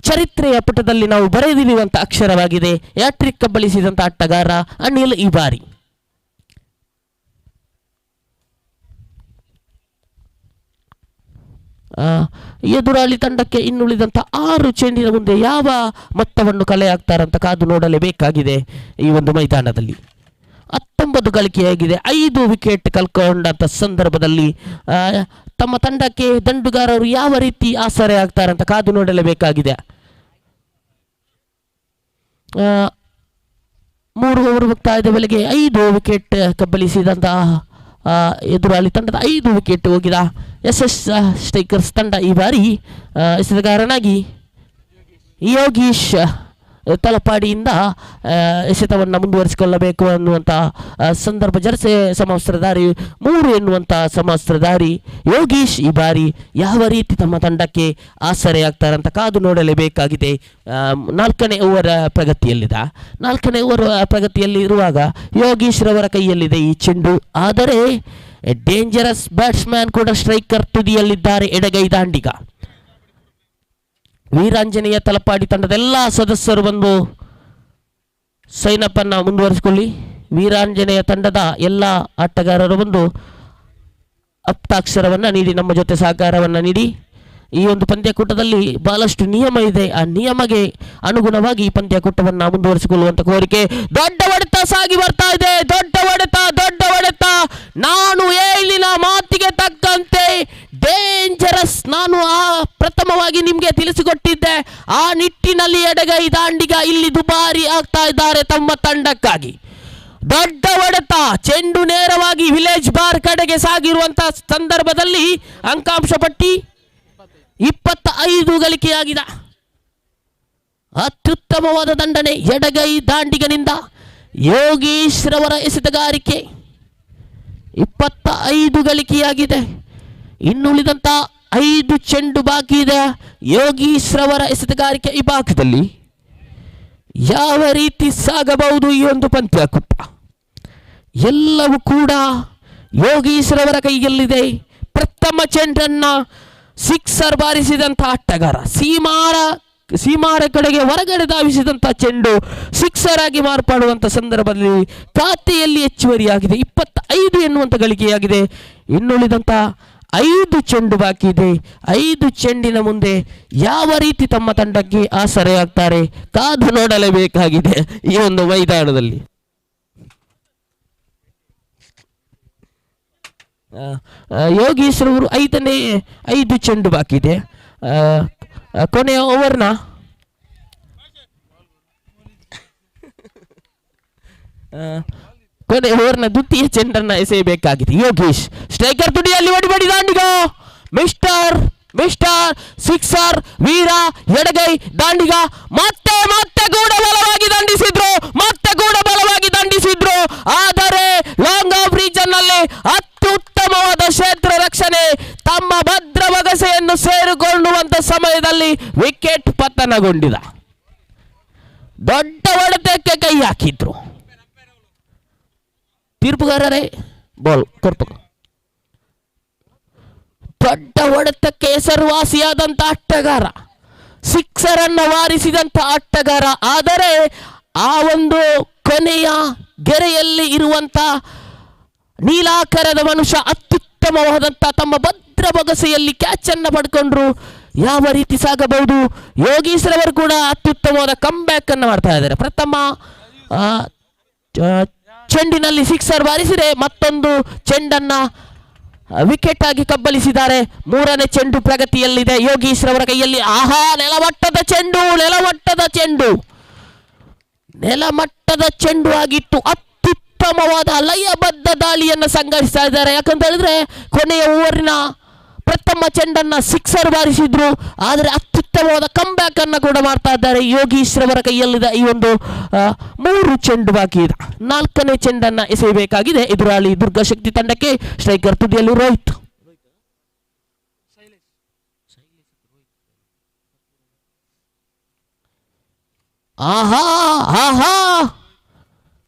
ಚರಿತ್ರೆಯ ಪುಟದಲ್ಲಿ ನಾವು ಬರೆದಿರುವಂಥ ಅಕ್ಷರವಾಗಿದೆ. ಹ್ಯಾಟ್ರಿಕ್ ಕಬ್ಬಳಿಸಿದಂಥ ಆಟಗಾರ ಅನಿಲ್ ಈ ಬಾರಿ. ಎದುರಾಳಿ ತಂಡಕ್ಕೆ ಇನ್ನುಳಿದಂಥ 6 ಚೆಂಡಿನ ಮುಂದೆ ಯಾವ ಮೊತ್ತವನ್ನು ಕಲೆ ಹಾಕ್ತಾರಂತ ಕಾದು ನೋಡಲೇಬೇಕಾಗಿದೆ. ಈ ಒಂದು ಮೈದಾನದಲ್ಲಿ 19 ಗಳಿಕೆಯಾಗಿದೆ. 5 ವಿಕೆಟ್ ಕಳ್ಕೊಂಡಂಥ ಸಂದರ್ಭದಲ್ಲಿ ತಮ್ಮ ತಂಡಕ್ಕೆ ದಂಡುಗಾರರು ಯಾವ ರೀತಿ ಆಸರೆ ಆಗ್ತಾರಂತ ಕಾದು ನೋಡಲೇಬೇಕಾಗಿದೆ. 3 ಓವರ್ ಮುಕ್ತಾಯದ ವೇಳೆಗೆ 5 ವಿಕೆಟ್ ಕಬ್ಬಳಿಸಿದಂತಹ ಎದುರಾಳಿ ತಂಡದ 5 ವಿಕೆಟ್ ಹೋಗಿದ SS ಸ್ಟ್ರೈಕರ್ಸ್ ತಂಡ ಈ ಬಾರಿ ಎಸೆತಗಾರನಾಗಿ ಯೋಗೀಶ್ ತಲಪಾಡಿಯಿಂದ ಎಸೆತವನ್ನು ಮುಂದುವರಿಸಿಕೊಳ್ಳಬೇಕು ಅನ್ನುವಂಥ ಸಂದರ್ಭ. ಜರ್ಸೆ ಸಮವಸ್ತ್ರಧಾರಿ 3 ಎನ್ನುವಂಥ ಸಮವಸ್ತ್ರಧಾರಿ ಯೋಗೀಶ್ ಈ ಬಾರಿ ಯಾವ ರೀತಿ ತಮ್ಮ ತಂಡಕ್ಕೆ ಆಸರೆಯಾಗ್ತಾರೆ ಅಂತ ಕಾದು ನೋಡಲೇಬೇಕಾಗಿದೆ. 4ನೇ ಓವರ್ ಪ್ರಗತಿಯಲ್ಲಿದೆ. 4ನೇ ಓವರ್ ಪ್ರಗತಿಯಲ್ಲಿ ಇರುವಾಗ ಯೋಗೀಶ್ ರವರ ಕೈಯಲ್ಲಿದೆ ಈ ಚೆಂಡು. ಆದರೆ ಡೇಂಜರಸ್ ಬ್ಯಾಟ್ಸ್ಮ್ಯಾನ್ ಕೂಡ ಸ್ಟ್ರೈಕರ್ ತುದಿಯಲ್ಲಿದ್ದಾರೆ, ಎಡಗೈ ದಾಂಡಿಗ. ವೀರಾಂಜನೇಯ ತಲಪಾಡಿ ತಂಡದ ಎಲ್ಲ ಸದಸ್ಯರು ಬಂದು ಸೈನಪ್ ಅನ್ನು ಮುಂದುವರಿಸಿಕೊಳ್ಳಿ. ವೀರಾಂಜನೇಯ ತಂಡದ ಎಲ್ಲ ಆಟಗಾರರು ಬಂದು ಹಸ್ತಾಕ್ಷರವನ್ನು ನೀಡಿ ನಮ್ಮ ಜೊತೆ ಸಹಕಾರವನ್ನು ನೀಡಿ. ಈ ಒಂದು ಪಂದ್ಯಕೂಟದಲ್ಲಿ ಬಹಳಷ್ಟು ನಿಯಮ ಇದೆ. ಆ ನಿಯಮಗೆ ಅನುಗುಣವಾಗಿ ಈ ಪಂದ್ಯಕೂಟವನ್ನು ಮುಂದುವರಿಸಿಕೊಳ್ಳುವಂತ ಕೋರಿಕೆ. ದೊಡ್ಡ ಹೊಡೆತ ಸಾಗಿ ಬರ್ತಾ ಇದೆ. ದೊಡ್ಡ ಹೊಡೆತ. ನಾನು ಹೇಳಿನ ಮಾತಿಗೆ ತಕ್ಕಂತೆ ಡೇಂಜರಸ್. ನಾನು ಪ್ರಥಮವಾಗಿ ನಿಮಗೆ ತಿಳಿಸಿಕೊಟ್ಟಿದ್ದೆ. ಆ ನಿಟ್ಟಿನಲ್ಲಿ ಎಡಗೈ ದಾಂಡಿಗ ಇಲ್ಲಿ ದುಬಾರಿ ಆಗ್ತಾ ಇದ್ದಾರೆ ತಮ್ಮ ತಂಡಕ್ಕಾಗಿ. ದೊಡ್ಡ ಹೊಡೆತ. ಚೆಂಡು ನೇರವಾಗಿ ವಿಲೇಜ್ ಬಾರ್ ಕಡೆಗೆ ಸಾಗಿರುವಂತಹ ಸಂದರ್ಭದಲ್ಲಿ ಅಂಕಾಂಶ ಪಟ್ಟಿ 25 ಗಳಿಕೆಯಾಗಿದೆ. ಅತ್ಯುತ್ತಮವಾದ ದಂಡನೆ ಎಡಗೈ ದಾಂಡಿಗನಿಂದ. ಯೋಗೀಶ್ ರವರ ಎಸೆತಗಾರಿಕೆ 25 ಗಳಿಕೆಯಾಗಿದೆ. ಇನ್ನುಳಿದಂತ 5 ಚೆಂಡು ಬಾಕಿ ಇದೆ. ಯೋಗೀಶ್ ರವರ ಎಸೆತಗಾರಿಕೆ ಈ ಭಾಗದಲ್ಲಿ ಯಾವ ರೀತಿ ಸಾಗಬಹುದು ಈ ಒಂದು ಪಂದ್ಯಕೂಟ? ಎಲ್ಲವೂ ಕೂಡ ಯೋಗೀಶ್ ರವರ ಕೈಯಲ್ಲಿದೆ. ಪ್ರಥಮ ಚೆಂಡನ್ನ ಸಿಕ್ಸರ್ ಬಾರಿಸಿದಂಥ ಆಟಗಾರ ಸೀಮಾರ ಕಡೆಗೆ ಹೊರಗಡೆ ಧಾವಿಸಿದಂಥ ಚೆಂಡು ಸಿಕ್ಸರ್ ಆಗಿ ಮಾರ್ಪಾಡುವಂಥ ಸಂದರ್ಭದಲ್ಲಿ ಖಾತೆಯಲ್ಲಿ ಹೆಚ್ಚುವರಿಯಾಗಿದೆ. 25 ಎನ್ನುವಂಥ ಗಳಿಕೆಯಾಗಿದೆ. ಇನ್ನುಳಿದಂಥ 5 ಚೆಂಡು ಬಾಕಿ ಇದೆ. 5 ಚೆಂಡಿನ ಮುಂದೆ ಯಾವ ರೀತಿ ತಮ್ಮ ತಂಡಕ್ಕೆ ಆಸರೆಯಾಗ್ತಾರೆ ಕಾದು ನೋಡಲೇಬೇಕಾಗಿದೆ ಈ ಒಂದು ಮೈದಾನದಲ್ಲಿ. ಯೋಗೀಶ್ವರವರು 5 ಚೆಂಡು ಬಾಕಿ ಇದೆ. ಕೊನೆಯ ಓವರ್ನ ದ್ವಿತೀಯ ಚೆಂಡನ್ನು ಎಸೆಯಬೇಕಾಗಿದೆ. ಯೋಗೀಶ್ ಸ್ಟ್ರೈಕರ್ ತುಡಿಯಲ್ಲಿ ಹೊಡಿಬಡಿ ದಾಂಡಿಗ. ಮಿಸ್ಟರ್ ಸಿಕ್ಸರ್ ವೀರ ಎಡಗೈ ದಾಂಡಿಗ ಮತ್ತೆ ಕೂಡ ಬಲವಾಗಿ ದಂಡಿಸಿದ್ರು. ಆದರೆ ಲಾಂಗ್ ಆಫ್ ರೀಜನ್ ನಲ್ಲಿ ಅತ್ಯುತ್ತಮವಾದ ಕ್ಷೇತ್ರ ರಕ್ಷಣೆ. ತಮ್ಮ ಭದ್ರ ಬಗಸೆಯನ್ನು ಸೇರಿಕೊಳ್ಳುವಂತ ಸಮಯದಲ್ಲಿ ವಿಕೆಟ್ ಪತನಗೊಂಡಿದ. ದೊಡ್ಡ ಹೊಡೆತಕ್ಕೆ ಕೈ ಹಾಕಿದ್ರು. ತೀರ್ಪುಗಾರರೇ ಬಾಲ್ ಕೊರ್ಪು. ದೊಡ್ಡ ಹೊಡೆತಕ್ಕೆ ಹೆಸರುವಾಸಿಯಾದಂಥ ಆಟಗಾರ, ಸಿಕ್ಸರ್ ಅನ್ನು ವಾರಿಸಿದಂಥ ಆಟಗಾರ. ಆದರೆ ಆ ಒಂದು ಕೊನೆಯ ಗೆರೆಯಲ್ಲಿ ಇರುವಂತ ನೀಲಾಕರದ ಮನುಷ್ಯ ಅತ್ಯುತ್ತಮವಾದಂಥ ತಮ್ಮ ಭದ್ರ ಬೊಗಸೆಯಲ್ಲಿ ಕ್ಯಾಚ್ ಅನ್ನು ಪಡ್ಕೊಂಡ್ರು. ಯಾವ ರೀತಿ ಸಾಗಬಹುದು? ಯೋಗೀಶ್ ರವರು ಕೂಡ ಅತ್ಯುತ್ತಮವಾದ ಕಮ್ಬ್ಯಾಕ್ ಅನ್ನು ಮಾಡ್ತಾ ಇದ್ದಾರೆ. ಪ್ರಥಮ ಚೆಂಡಿನಲ್ಲಿ ಸಿಕ್ಸರ್ ಬಾರಿಸಿದರೆ ಮತ್ತೊಂದು ಚೆಂಡನ್ನ ವಿಕೆಟ್ ಆಗಿ ಕಬ್ಬಳಿಸಿದ್ದಾರೆ. 3ನೇ ಚೆಂಡು ಪ್ರಗತಿಯಲ್ಲಿದೆ ಯೋಗೀಶ್ ರವರ ಕೈಯಲ್ಲಿ. ನೆಲಮಟ್ಟದ ಚೆಂಡು ಆಗಿತ್ತು. ಅತ್ಯುತ್ತಮವಾದ ಲಯಬದ್ಧ ದಾಳಿಯನ್ನು ಸಂಘಟಿಸ್ತಾ ಇದ್ದಾರೆ. ಯಾಕಂತ ಹೇಳಿದ್ರೆ ಕೊನೆಯ ಓವರಿನ ಪ್ರಥಮ ಚೆಂಡನ್ನ ಸಿಕ್ಸರ್ ಬಾರಿಸಿದ್ರು. ಆದರೆ ಅತ್ಯುತ್ತಮವಾದ ಕಂಬ್ಯಾಕ್ ಅನ್ನು ಕೂಡ ಮಾಡ್ತಾ ಇದ್ದಾರೆ. ಯೋಗೀಶ್ ರವರ ಕೈಯಲ್ಲಿದೆ ಈ ಒಂದು 3 ಚೆಂಡು ಬಾಕಿ ಇದೆ. 4ನೇ ಚೆಂಡನ್ನ ಎಸೆಯಬೇಕಾಗಿದೆ ಎದುರಾಳಿ ದುರ್ಗಾಶಕ್ತಿ ತಂಡಕ್ಕೆ. ಸ್ಟ್ರೈಕರ್ ತುದಿಯಲ್ಲಿ ರೋಹಿತ್.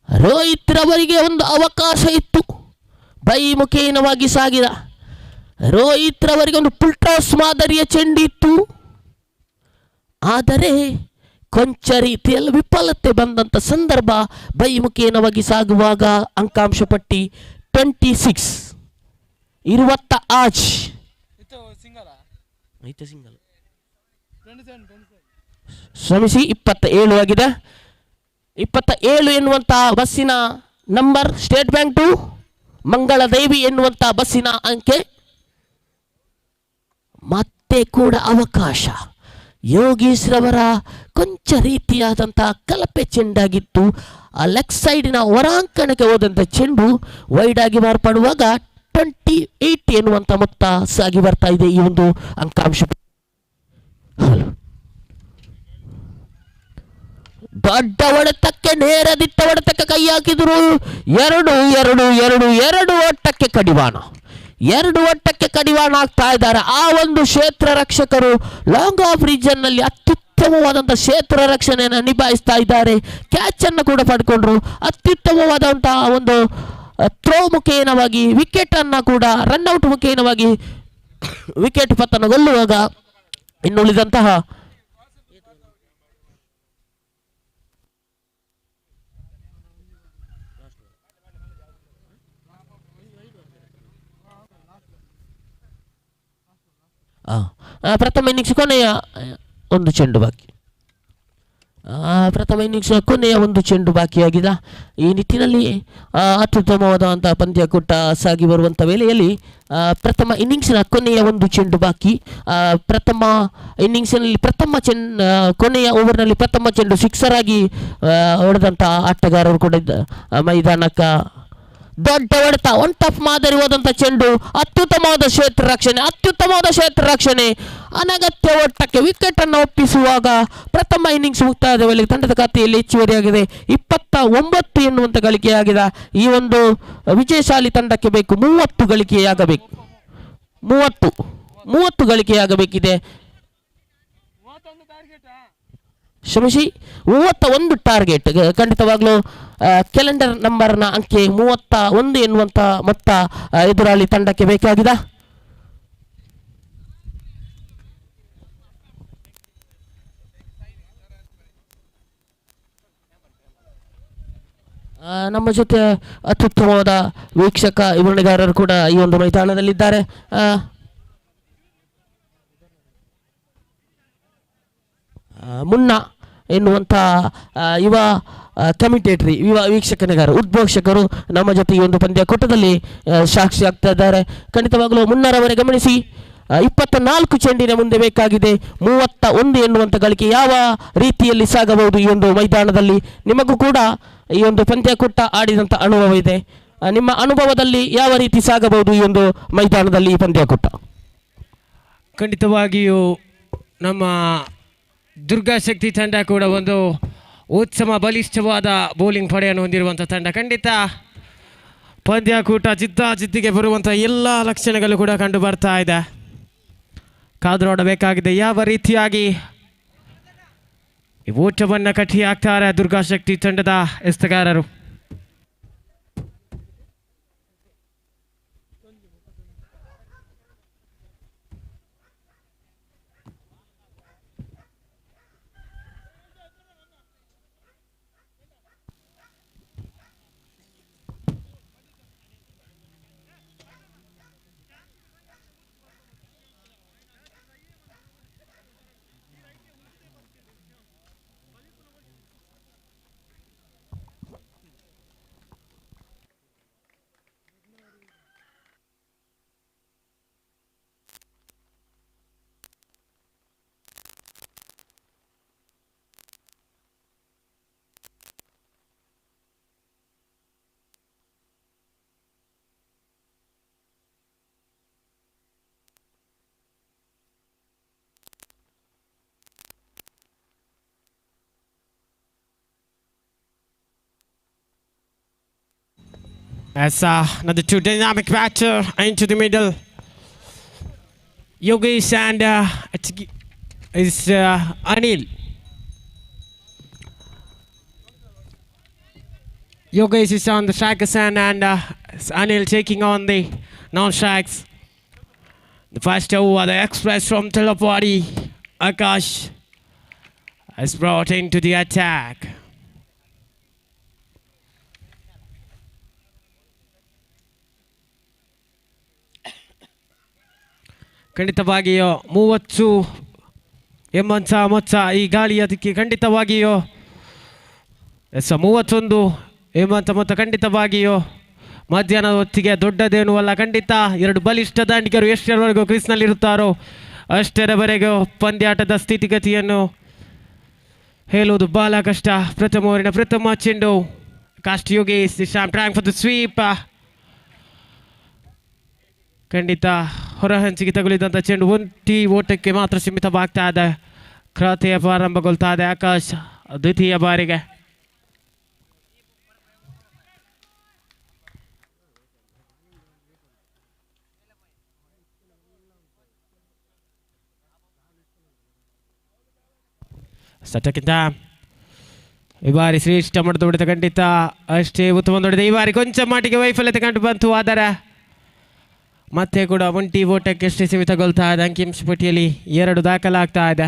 ರೋಹಿತ್ ರವರಿಗೆ ಒಂದು ಅವಕಾಶ ಇತ್ತು. ಬೈಮುಖೇನವಾಗಿ ಸಾಗಿದ ರೋಹಿತ್ ರವರಿಗೆ ಒಂದು ಫುಲ್ ಮಾದರಿಯ ಚೆಂಡಿತ್ತು. ಆದರೆ ಕೊಂಚ ರೀತಿಯಲ್ಲಿ ವಿಫಲತೆ ಬಂದಂಥ ಸಂದರ್ಭ. ಬೈಮುಖೇನವಾಗಿ ಸಾಗುವಾಗ ಅಂಕಾಂಶ ಪಟ್ಟಿ 26 20 ಶ್ರಮಿಸಿ 27 ಆಗಿದೆ. 27 ಎನ್ನುವಂಥ ಬಸ್ಸಿನ number state bank to Mangaladevi ಎನ್ನುವಂಥ ಬಸ್ಸಿನ ಅಂಕೆ. ಮತ್ತೆ ಕೂಡ ಅವಕಾಶ. ಯೋಗೀಶ್ ರವರ ಕೊಂಚ ರೀತಿಯಾದಂಥ ಕಲಪೆ ಚೆಂಡಾಗಿತ್ತು. ಆ ಲೆಗ್ ಸೈಡಿನ ಹೊರಾಂಕಣಕ್ಕೆ ಹೋದಂಥ ಚೆಂಡು ವೈಡ್ ಆಗಿ ಮಾರ್ಪಡುವಾಗ 28 ಎನ್ನುವಂಥ ಮೊತ್ತ ಸಾಗಿ ಬರ್ತಾ ಇದೆ ಈ ಒಂದು ಅಂಕಾಂಶ. ದೊಡ್ಡ ಹೊಡೆತಕ್ಕೆ ನೇರ ದಿಟ್ಟ ಹೊಡೆತಕ್ಕೆ ಕೈ ಹಾಕಿದ್ರು. 2 ಓಟಕ್ಕೆ ಕಡಿವಾಣ, 2 ಓಟಕ್ಕೆ ಕಡಿವಾಣ ಆಗ್ತಾ ಇದ್ದಾರೆ. ಆ ಒಂದು ಕ್ಷೇತ್ರ ರಕ್ಷಕರು ಲಾಂಗ್ ಆಫ್ ರೀಜನ್ ನಲ್ಲಿ ಅತ್ಯುತ್ತಮವಾದಂಥ ಕ್ಷೇತ್ರ ರಕ್ಷಣೆಯನ್ನು ನಿಭಾಯಿಸ್ತಾ ಇದ್ದಾರೆ. ಕ್ಯಾಚ್ ಅನ್ನು ಕೂಡ ಪಡ್ಕೊಂಡ್ರು. ಅತ್ಯುತ್ತಮವಾದಂತಹ ಒಂದು ಥ್ರೋ ಮುಖೇನವಾಗಿ ವಿಕೆಟ್ ಅನ್ನ ಕೂಡ ರನ್ಔಟ್ ಮುಖೇನವಾಗಿ ವಿಕೆಟ್ ಪತನಗೊಳ್ಳುವಾಗ ಇನ್ನುಳಿದಂತಹ ಪ್ರಥಮ ಇನ್ನಿಂಗ್ಸ್ ಕೊನೆಯ ಒಂದು ಚೆಂಡು ಬಾಕಿ. ಪ್ರಥಮ ಇನ್ನಿಂಗ್ಸ್ ಕೊನೆಯ ಒಂದು ಚೆಂಡು ಬಾಕಿಯಾಗಿದೆ. ಈ ನಿಟ್ಟಿನಲ್ಲಿ ಅತ್ಯುತ್ತಮವಾದಂಥ ಪಂದ್ಯಕೂಟ ಸಾಗಿ ಬರುವಂಥ ವೇಳೆಯಲ್ಲಿ ಪ್ರಥಮ ಇನ್ನಿಂಗ್ಸ್ನ ಕೊನೆಯ ಒಂದು ಚೆಂಡು ಬಾಕಿ. ಪ್ರಥಮ ಇನ್ನಿಂಗ್ಸ್ನಲ್ಲಿ ಕೊನೆಯ ಓವರ್ನಲ್ಲಿ ಪ್ರಥಮ ಚೆಂಡು ಸಿಕ್ಸರ್ ಆಗಿ ಹೊಡೆದಂಥ ಆಟಗಾರರು ಕೂಡ ಮೈದಾನಕ್ಕೆ ದೊಡ್ಡ ಹೊಡೆತ ಒನ್ ಟಫ್ ಮಾದರಿವಾದಂಥ ಚೆಂಡು. ಅತ್ಯುತ್ತಮವಾದ ಕ್ಷೇತ್ರ ರಕ್ಷಣೆ ಅನಗತ್ಯ ಓಟಕ್ಕೆ ವಿಕೆಟ್ ಅನ್ನು ಒಪ್ಪಿಸುವಾಗ ಪ್ರಥಮ ಇನ್ನಿಂಗ್ಸ್ ಮುಕ್ತಾಯದ ವೇಳೆಗೆ ತಂಡದ ಖಾತೆಯಲ್ಲಿ ಹೆಚ್ಚುವರಿಯಾಗಿದೆ 29 ಎನ್ನುವಂಥ ಗಳಿಕೆಯಾಗಿದೆ. ಈ ಒಂದು ವಿಜಯಶಾಲಿ ತಂಡಕ್ಕೆ ಬೇಕು 30 ಗಳಿಕೆಯಾಗಬೇಕು, 30 ಗಳಿಕೆಯಾಗಬೇಕಿದೆ. ಕ್ಷಮಿಸಿ, 31 ಟಾರ್ಗೆಟ್. ಖಂಡಿತವಾಗ್ಲೂ ಕ್ಯಾಲೆಂಡರ್ ನಂಬರ್ನ ಅಂಕೆ 31 ಎನ್ನುವಂಥ ಮೊತ್ತ ಎದುರಾಳಿ ತಂಡಕ್ಕೆ ಬೇಕಾಗಿದೆ. ನಮ್ಮ ಜೊತೆ ಅತ್ಯುತ್ತಮವಾದ ವೀಕ್ಷಕ ವಿವರಣೆಗಾರರು ಕೂಡ ಈ ಒಂದು ಮೈದಾನದಲ್ಲಿದ್ದಾರೆ. ಮುನ್ನ ಎನ್ನುವಂಥ ಯುವ ಕಮಿಟೇಟರಿ, ಯುವ ವೀಕ್ಷಕನಿಗಾರ, ಉದ್ಘೋಷಕರು ನಮ್ಮ ಜೊತೆ ಈ ಒಂದು ಪಂದ್ಯಕೂಟದಲ್ಲಿ ಸಾಕ್ಷಿ ಆಗ್ತಾ ಇದ್ದಾರೆ. ಖಂಡಿತವಾಗಲೂ ಮುನ್ನರವರೆ ಗಮನಿಸಿ, 24 ಚೆಂಡಿನ ಮುಂದೆ ಬೇಕಾಗಿದೆ 31 ಎನ್ನುವಂಥ ಗಳಿಕೆ. ಯಾವ ರೀತಿಯಲ್ಲಿ ಸಾಗಬಹುದು ಈ ಒಂದು ಮೈದಾನದಲ್ಲಿ? ನಿಮಗೂ ಕೂಡ ಈ ಒಂದು ಪಂದ್ಯಕೂಟ ಆಡಿದಂಥ ಅನುಭವ ಇದೆ. ನಿಮ್ಮ ಅನುಭವದಲ್ಲಿ ಯಾವ ರೀತಿ ಸಾಗಬಹುದು ಈ ಒಂದು ಮೈದಾನದಲ್ಲಿ ಈ ಪಂದ್ಯಕೂಟ? ಖಂಡಿತವಾಗಿಯೂ ನಮ್ಮ ದುರ್ಗಾಶಕ್ತಿ ತಂಡ ಕೂಡ ಒಂದು ಉತ್ತಮ ಬಲಿಷ್ಠವಾದ ಬೌಲಿಂಗ್ ಪಡೆಯನ್ನು ಹೊಂದಿರುವಂಥ ತಂಡ. ಖಂಡಿತ ಪಂದ್ಯಕೂಟ ಜಿದ್ದಾಜಿದ್ದಿಗೆ ಬರುವಂಥ ಎಲ್ಲ ಲಕ್ಷಣಗಳು ಕೂಡ ಕಂಡು ಬರ್ತಾ ಇದೆ. ಕಾದು ನೋಡಬೇಕಾಗಿದೆ ಯಾವ ರೀತಿಯಾಗಿ ಈ ಓಟವನ್ನು ಕಟ್ಟಿ ಹಾಕ್ತಾರೆ ದುರ್ಗಾಶಕ್ತಿ ತಂಡದ ಎಸ್ತಗಾರರು. As another two dynamic batter into the middle. Yogesh and is Anil. Yogesh is on the strikers and Anil taking on the non-strikes. The first over, the express from Telapati, Akash is brought into the attack. ಖಂಡಿತವಾಗಿಯೋ 30 ಎಂಬಂಥ ಮೊತ್ತ ಈ ಗಾಳಿ ಅದಕ್ಕೆ ಖಂಡಿತವಾಗಿಯೋ 31 ಎಂಬಂಥ ಮೊತ್ತ ಖಂಡಿತವಾಗಿಯೋ ಮಧ್ಯಾಹ್ನದ ಹೊತ್ತಿಗೆ ದೊಡ್ಡದೇನೂ ಅಲ್ಲ. ಖಂಡಿತ ಎರಡು ಬಲಿಷ್ಠ ದಾಂಡಿಗರು ಎಷ್ಟರವರೆಗೂ ಕ್ರೀಸ್ನಲ್ಲಿರುತ್ತಾರೋ ಅಷ್ಟರವರೆಗೂ ಪಂದ್ಯಾಟದ ಸ್ಥಿತಿಗತಿಯನ್ನು ಹೇಳುವುದು ಬಹಳ ಕಷ್ಟ. ಪ್ರಥಮ ಓವರಿನ ಪ್ರಥಮ ಚೆಂಡು ಕಾಸ್ಟ್ Yogesh this time trying for the sweep. ಖಂಡಿತ ಹೊರಹಂಚಿಗೆ ತಗುಲಿದಂಥ ಚೆಂಡು ಒಂಟಿ ಓಟಕ್ಕೆ ಮಾತ್ರ ಸೀಮಿತವಾಗ್ತಾ ಇದೆ. ಕೃತಿಯ ಪ್ರಾರಂಭಗೊಳ್ತಾ ಇದೆ ಆಕಾಶ್ ದ್ವಿತೀಯ ಬಾರಿಗೆ. ಈ ಬಾರಿ ಶ್ರೇಷ್ಠ ಮಟ್ಟದ ಹೊಡೆತ ಖಂಡಿತ ಅಷ್ಟೇ ಉತ್ತಮ ಹೊಡೆದ. ಈ ಬಾರಿ ಕೊಂಚ ಮಟ್ಟಿಗೆ ವೈಫಲ್ಯತೆ ಕಂಡು ಬಂತು, ಆದರೆ ಮತ್ತೆ ಕೂಡ ಒಂಟಿ ಓಟಕ್ಕೆ ಅಷ್ಟೇ ಸೀಮಿತಗೊಳ್ತಾ ಇದೆ. ಅಂಕಿಅಂಶ ಪಟ್ಟಿಯಲ್ಲಿ 2 ದಾಖಲಾಗ್ತಾ ಇದೆ.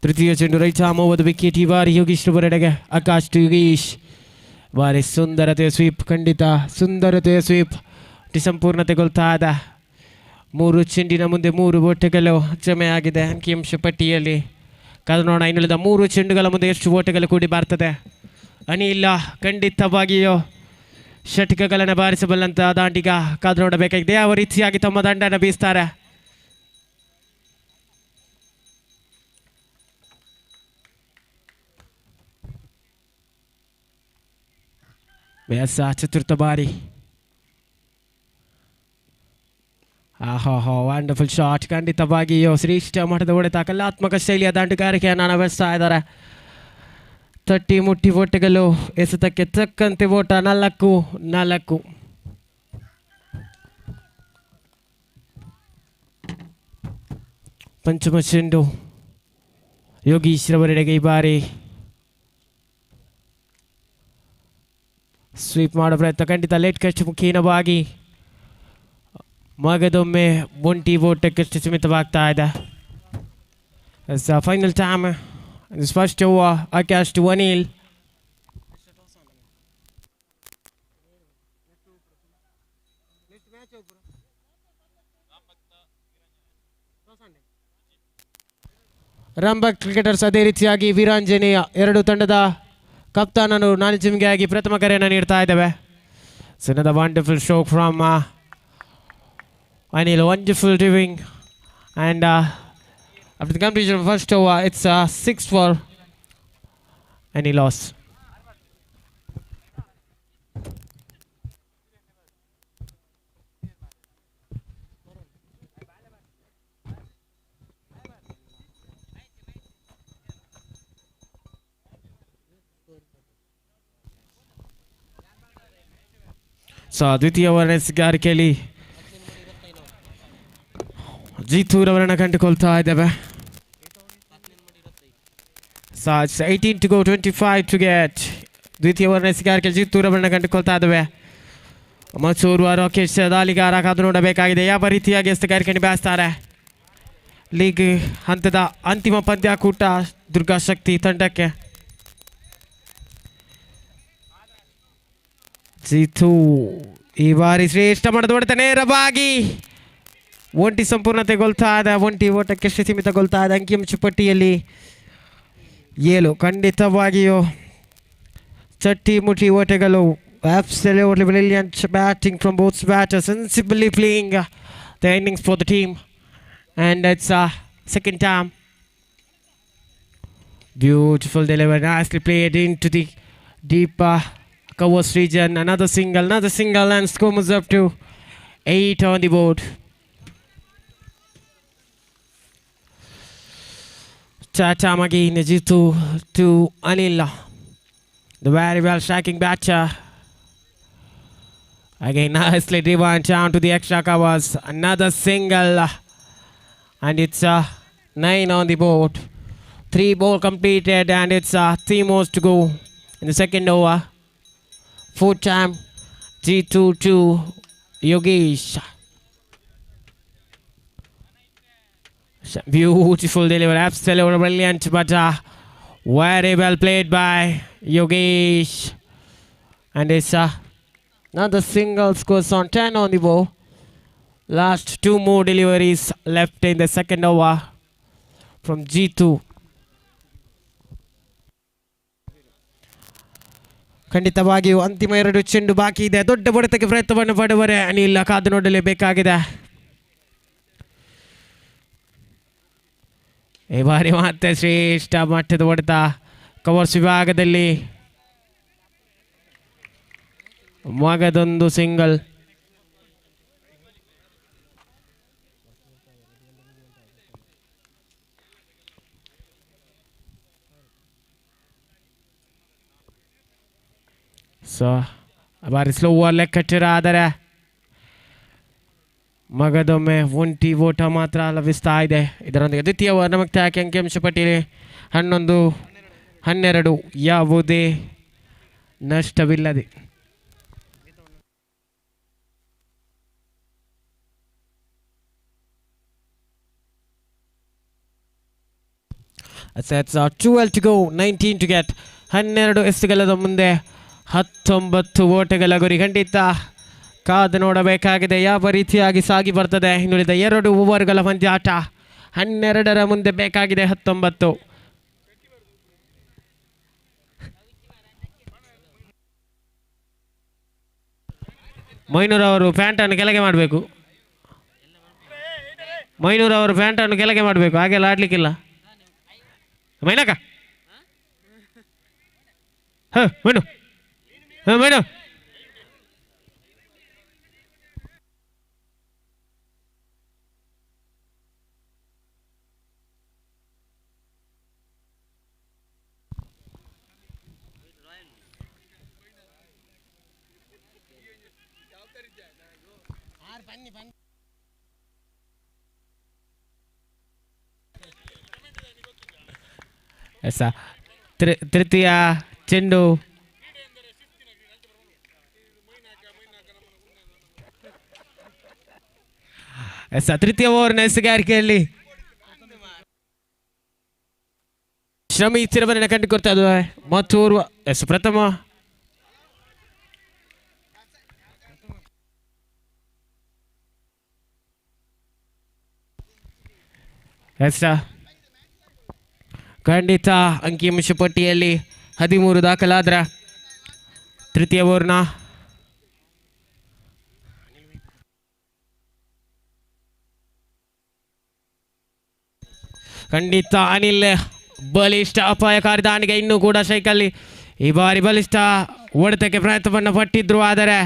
ತೃತೀಯ ಚೆಂಡು ರೈಟ್ ಆರ್ಮ್ ಓವರ್ ವಿಕೆಟ್. ಈ ಬಾರಿ ಯೋಗೀಶ್ ಬರೆಡೆಗೆ ಆಕಾಶ್ ಟು ಯೋಗೀಶ್. ಬಾರಿ ಸುಂದರತೆಯ ಸ್ವೀಪ್, ಖಂಡಿತ ಸುಂದರತೆಯ ಸ್ವೀಪ್ ಸಂಪೂರ್ಣತೆಗೊಳ್ತಾ ಇದೆ. 3 ಚೆಂಡಿನ ಮುಂದೆ 3 ಓಟಗಳು ಜಮೆಯಾಗಿದೆ ಅಂಕಿಅಂಶ ಪಟ್ಟಿಯಲ್ಲಿ. ಕಾದು ನೋಡೋಣ ಇನ್ನುಳಿದ 3 ಚೆಂಡುಗಳ ಮುಂದೆ ಎಷ್ಟು ಓಟಗಳು ಕೂಡಿ ಬರ್ತದೆ. ಅನಿಲ್ ಖಂಡಿತವಾಗಿಯೂ ಷಟಕಗಳನ್ನು ಬಾರಿಸಬಲ್ಲಂಥ ದಾಂಡಿಗ. ಕಾದು ನೋಡಬೇಕಾಗಿದೆ ಯಾವ ರೀತಿಯಾಗಿ ತಮ್ಮ ದಂಡನ ಬೀಸ್ತಾರೆ. ವ್ಯಾಸ ಚತುರ್ಥ ಬಾರಿ. Wonderful shot. ಖಂಡಿತವಾಗಿಯೂ ಶ್ರೇಷ್ಠ ಮಟ್ಟದ ಹೊಡೆತ, ಕಲಾತ್ಮಕ ಶೈಲಿಯ ದಾಂಡುಗಾರಿಕೆಯನ್ನು ನಡೆಸ್ತಾ ಇದ್ದಾರೆ. ತಟ್ಟಿ ಮುಟ್ಟಿ ಓಟಗಳು ಎಸೆತಕ್ಕೆ ತಕ್ಕಂತೆ ಓಟ 4-4. ಪಂಚಮ ಚೆಂಡು ಯೋಗೀಶ್ ರವರೆಡೆಗೆ. ಈ ಬಾರಿ ಸ್ವೀಪ್ ಮಾಡೋ ಪ್ರಯತ್ನ, ಖಂಡಿತ ಲೇಟ್ ಕಸ್ಟ್ ಮುಖೀನವಾಗಿ ಮಗದೊಮ್ಮೆ ಒಂಟಿ ಓಟಕ್ಕಷ್ಟು ಸೀಮಿತವಾಗ್ತಾ ಇದೆ. Final time first over Akash to Anil. ರಂಬಕ್ ಕ್ರಿಕೆಟರ್ಸ್ ಅದೇ ರೀತಿಯಾಗಿ ವೀರಾಂಜನೇಯ 2 ತಂಡದ ಕಪ್ತಾನರು ಮ್ಯಾನೇಜಿಂಗ್ಗಾಗಿ ಪ್ರಥಮ ಕರೆಯನ್ನು ನೀಡ್ತಾ ಇದ್ದೇವೆ. So another wonderful stroke from Anil, wonderful doing, and after the completion of the first over, it's 6 for any loss. So ದ್ವಿತೀಯ ಓವರ್ಗಾರಿಕೆಯಲ್ಲಿ ಜೀತೂರವರನ್ನು ಕಂಡುಕೊಳ್ತಾ ಇದ್ದೇವೆ. So 18 to go, 25 to get. ದ್ವಿತೀಯ ಓವರ್ಗಾರಿಕೆ ಜೀತೂರವರನ್ನು ಕಂಡುಕೊಳ್ತಾ ಇದ್ದೇವೆ. ಮಸೂರು ರಾಕೇಶ್ ದಾಳಿಗಾರ ಕಾದು ನೋಡಬೇಕಾಗಿದೆ ಯಾವ ರೀತಿಯಾಗಿ ಎಸ್ತಗಾರಿಕೆ ನಿಭಾಯಿಸ್ತಾರೆ. ಲೀಗ್ ಹಂತದ ಅಂತಿಮ ಪಂದ್ಯಾಕೂಟ ದುರ್ಗಾಶಕ್ತಿ ತಂಡಕ್ಕೆ. ಜೀತು ಈ ಬಾರಿ ಶ್ರೇಷ್ಠ ಮಟ್ಟದ ಹೊಡೆತ, ನೇರವಾಗಿ ಒಂಟಿ ಸಂಪೂರ್ಣತೆಗೊಳ್ತಾ ಇದೆ. ಒಂಟಿ ಓಟಕ್ಕೆ ಸೀಮಿತಗೊಳ್ತಾ ಇದೆ. ಅಂಕಿಅಂಶ ಪಟ್ಟಿಯಲ್ಲಿ 7. ಖಂಡಿತವಾಗಿಯೂ ಚಟ್ಟಿ ಮುಟ್ಟಿ ಓಟಗಳು. Absolutely brilliant batting from both batters, sensibly playing the innings for the team, and it's second time. Beautiful delivery, nicely played into the deep covers region. Another single, and score moves up to 8 on the board. Chatham again, Jitu to Anil, the very well striking batter. Again, nicely driven down to the extra covers. Another single, and it's 9 on the board. 3 ball completed, and it's 3 more to go in the second over. Fourth time, G2 to Yogesh. Beautiful delivery, absolutely brilliant, but very well played by Yogesh. And it's another single, scores on 10 on the board. Last 2 more deliveries left in the second over from G2. ಖಂಡಿತವಾಗಿಯೂ ಅಂತಿಮ 2 ಚೆಂಡು ಬಾಕಿ ಇದೆ. ದೊಡ್ಡ ಹೊಡೆತಕ್ಕೆ ಪ್ರಯತ್ನವನ್ನು ಪಡುವರೆ ಅನಿಲ್ ಕಾದು ನೋಡಲೇಬೇಕಾಗಿದೆ. ಈ ಬಾರಿ ಮತ್ತೆ ಶ್ರೇಷ್ಠ ಮಟ್ಟದ ಹೊಡೆತ ಕವರ್ಸ್ ವಿಭಾಗದಲ್ಲಿ ಮಗದೊಂದು ಸಿಂಗಲ್. ಸೊ ಬಾರಿ ಸ್ಲೋ ಲೆಕ್ಕಟ್ಟಿರ ಆದರೆ ಮಗದೊಮ್ಮೆ ಒಂಟಿ ಓಟ ಮಾತ್ರ ಲಭಿಸ್ತಾ ಇದೆ. ಇದರೊಂದಿಗೆ ದ್ವಿತೀಯ ಓವರ್ ಮುಕ್ತಾಯಕ್ಕೆ ಅಂಕಿಅಂಶ ಪಟ್ಟಿಯಲ್ಲಿ 11-12 ಯಾವುದೇ ನಷ್ಟವಿಲ್ಲದೆ. Sets are 12 to go, 19 to get. 12 ಎಸೆತಗಳ ಮುಂದೆ 19 ಓಟಗಳ ಗುರಿ. ಖಂಡಿತ ಕಾದು ನೋಡಬೇಕಾಗಿದೆ ಯಾವ ರೀತಿಯಾಗಿ ಸಾಗಿ ಬರ್ತದೆ. ಇನ್ನುಳಿದ 2 ಓವರ್ಗಳ ಪಂದ್ಯಾಟ. 12ರ ಮುಂದೆ ಬೇಕಾಗಿದೆ 19. ಮೊಯ್ನೂರ್ ಅವರು ಪ್ಯಾಂಟನ್ನು ಕೆಳಗೆ ಮಾಡಬೇಕು. ಮೊಯ್ನೂರ್ ಅವರು ಪ್ಯಾಂಟನ್ನು ಕೆಳಗೆ ಮಾಡಬೇಕು, ಹಾಗೆಲ್ಲ ಆಡ್ಲಿಕ್ಕಿಲ್ಲ. ಮೈನಕ ಮೈನು ಮೈನು ತೃತೀಯ ಚೆಂಡು ತೃತೀಯ ಓವರ್ನ ಎಸೆಗಾರಿಕೆಯಲ್ಲಿ ಶ್ರಮಿ ಚಿರಬರನ್ನ ಕಂಡುಕೊಡ್ತಾ ಇದ್ದಾರೆ. ಮತ್ತೋರ್ವ ಪ್ರಥಮ ಖಂಡಿತ ಅಂಕಿಅಂಶ ಪಟ್ಟಿಯಲ್ಲಿ 13 ದಾಖಲಾದ್ರ ತೃತೀಯ ಓವರ್ನ ಖಂಡಿತ ಅನಿಲ್ ಬಲಿಷ್ಠ ಅಪಾಯಕಾರಿ ದಾಂಡಿಗೆ ಇನ್ನೂ ಕೂಡ ಸ್ಟ್ರೈಕಲ್ಲಿ ಈ ಬಾರಿ ಬಲಿಷ್ಠ ಹೊಡೆತಕ್ಕೆ ಪ್ರಯತ್ನವನ್ನು ಪಟ್ಟಿದ್ರು, ಆದರೆ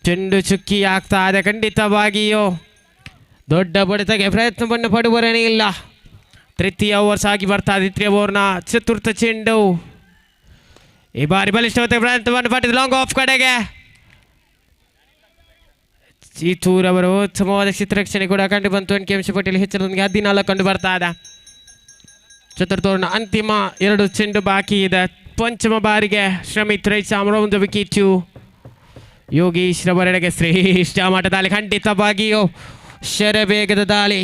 ಚೆಂಡು ಚುಕ್ಕಿ ಆಗ್ತಾ ಇದೆ. ಖಂಡಿತವಾಗಿಯೂ ದೊಡ್ಡ ಬಡಿತಕ್ಕೆ ಪ್ರಯತ್ನವನ್ನು ಪಡುವರೇನೇ ಇಲ್ಲ. ತೃತೀಯ ಓವರ್ ಸಾಗಿ ಬರ್ತಾ ಇದೆ. ತೃತೀಯ ಓವರ್ನ ಚತುರ್ಥ ಚೆಂಡು ಈ ಬಾರಿ ಬಲಿಷ್ಠ ಪ್ರಯತ್ನವನ್ನು ಪಟ್ಟಿದ್ದು ಲಾಂಗ್ ಆಫ್ ಕಡೆಗೆ. ಚೀತೂರ್ ಅವರು ಉತ್ತಮವಾದ ಚಿತ್ರರಕ್ಷಣೆ ಕೂಡ ಕಂಡು ಬಂತು. ಅಂಕಿಅಂಶ ಪಟ್ಟಿಯಲ್ಲಿ ಹೆಚ್ಚಳದೊಂದಿಗೆ 14 ಕಂಡು ಬರ್ತಾ ಇದೆ. ಚತುರ್ಥ ಓವರ್ನ ಅಂತಿಮ 2 ಚೆಂಡು ಬಾಕಿ ಇದೆ. ಪಂಚಮ ಬಾರಿಗೆ ಶ್ರಮಿತ್ ರೈಚಾಮ್ ಒಂದು ವಿಕೆಟು. ಯೋಗೀಶ್ ರವರೆಡೆಗೆ ಶ್ರೇಷ್ಠ ಮಟ್ಟದಲ್ಲಿ ಖಂಡಿತವಾಗಿಯೂ ಶರವೇಗದ ದಾಳಿ.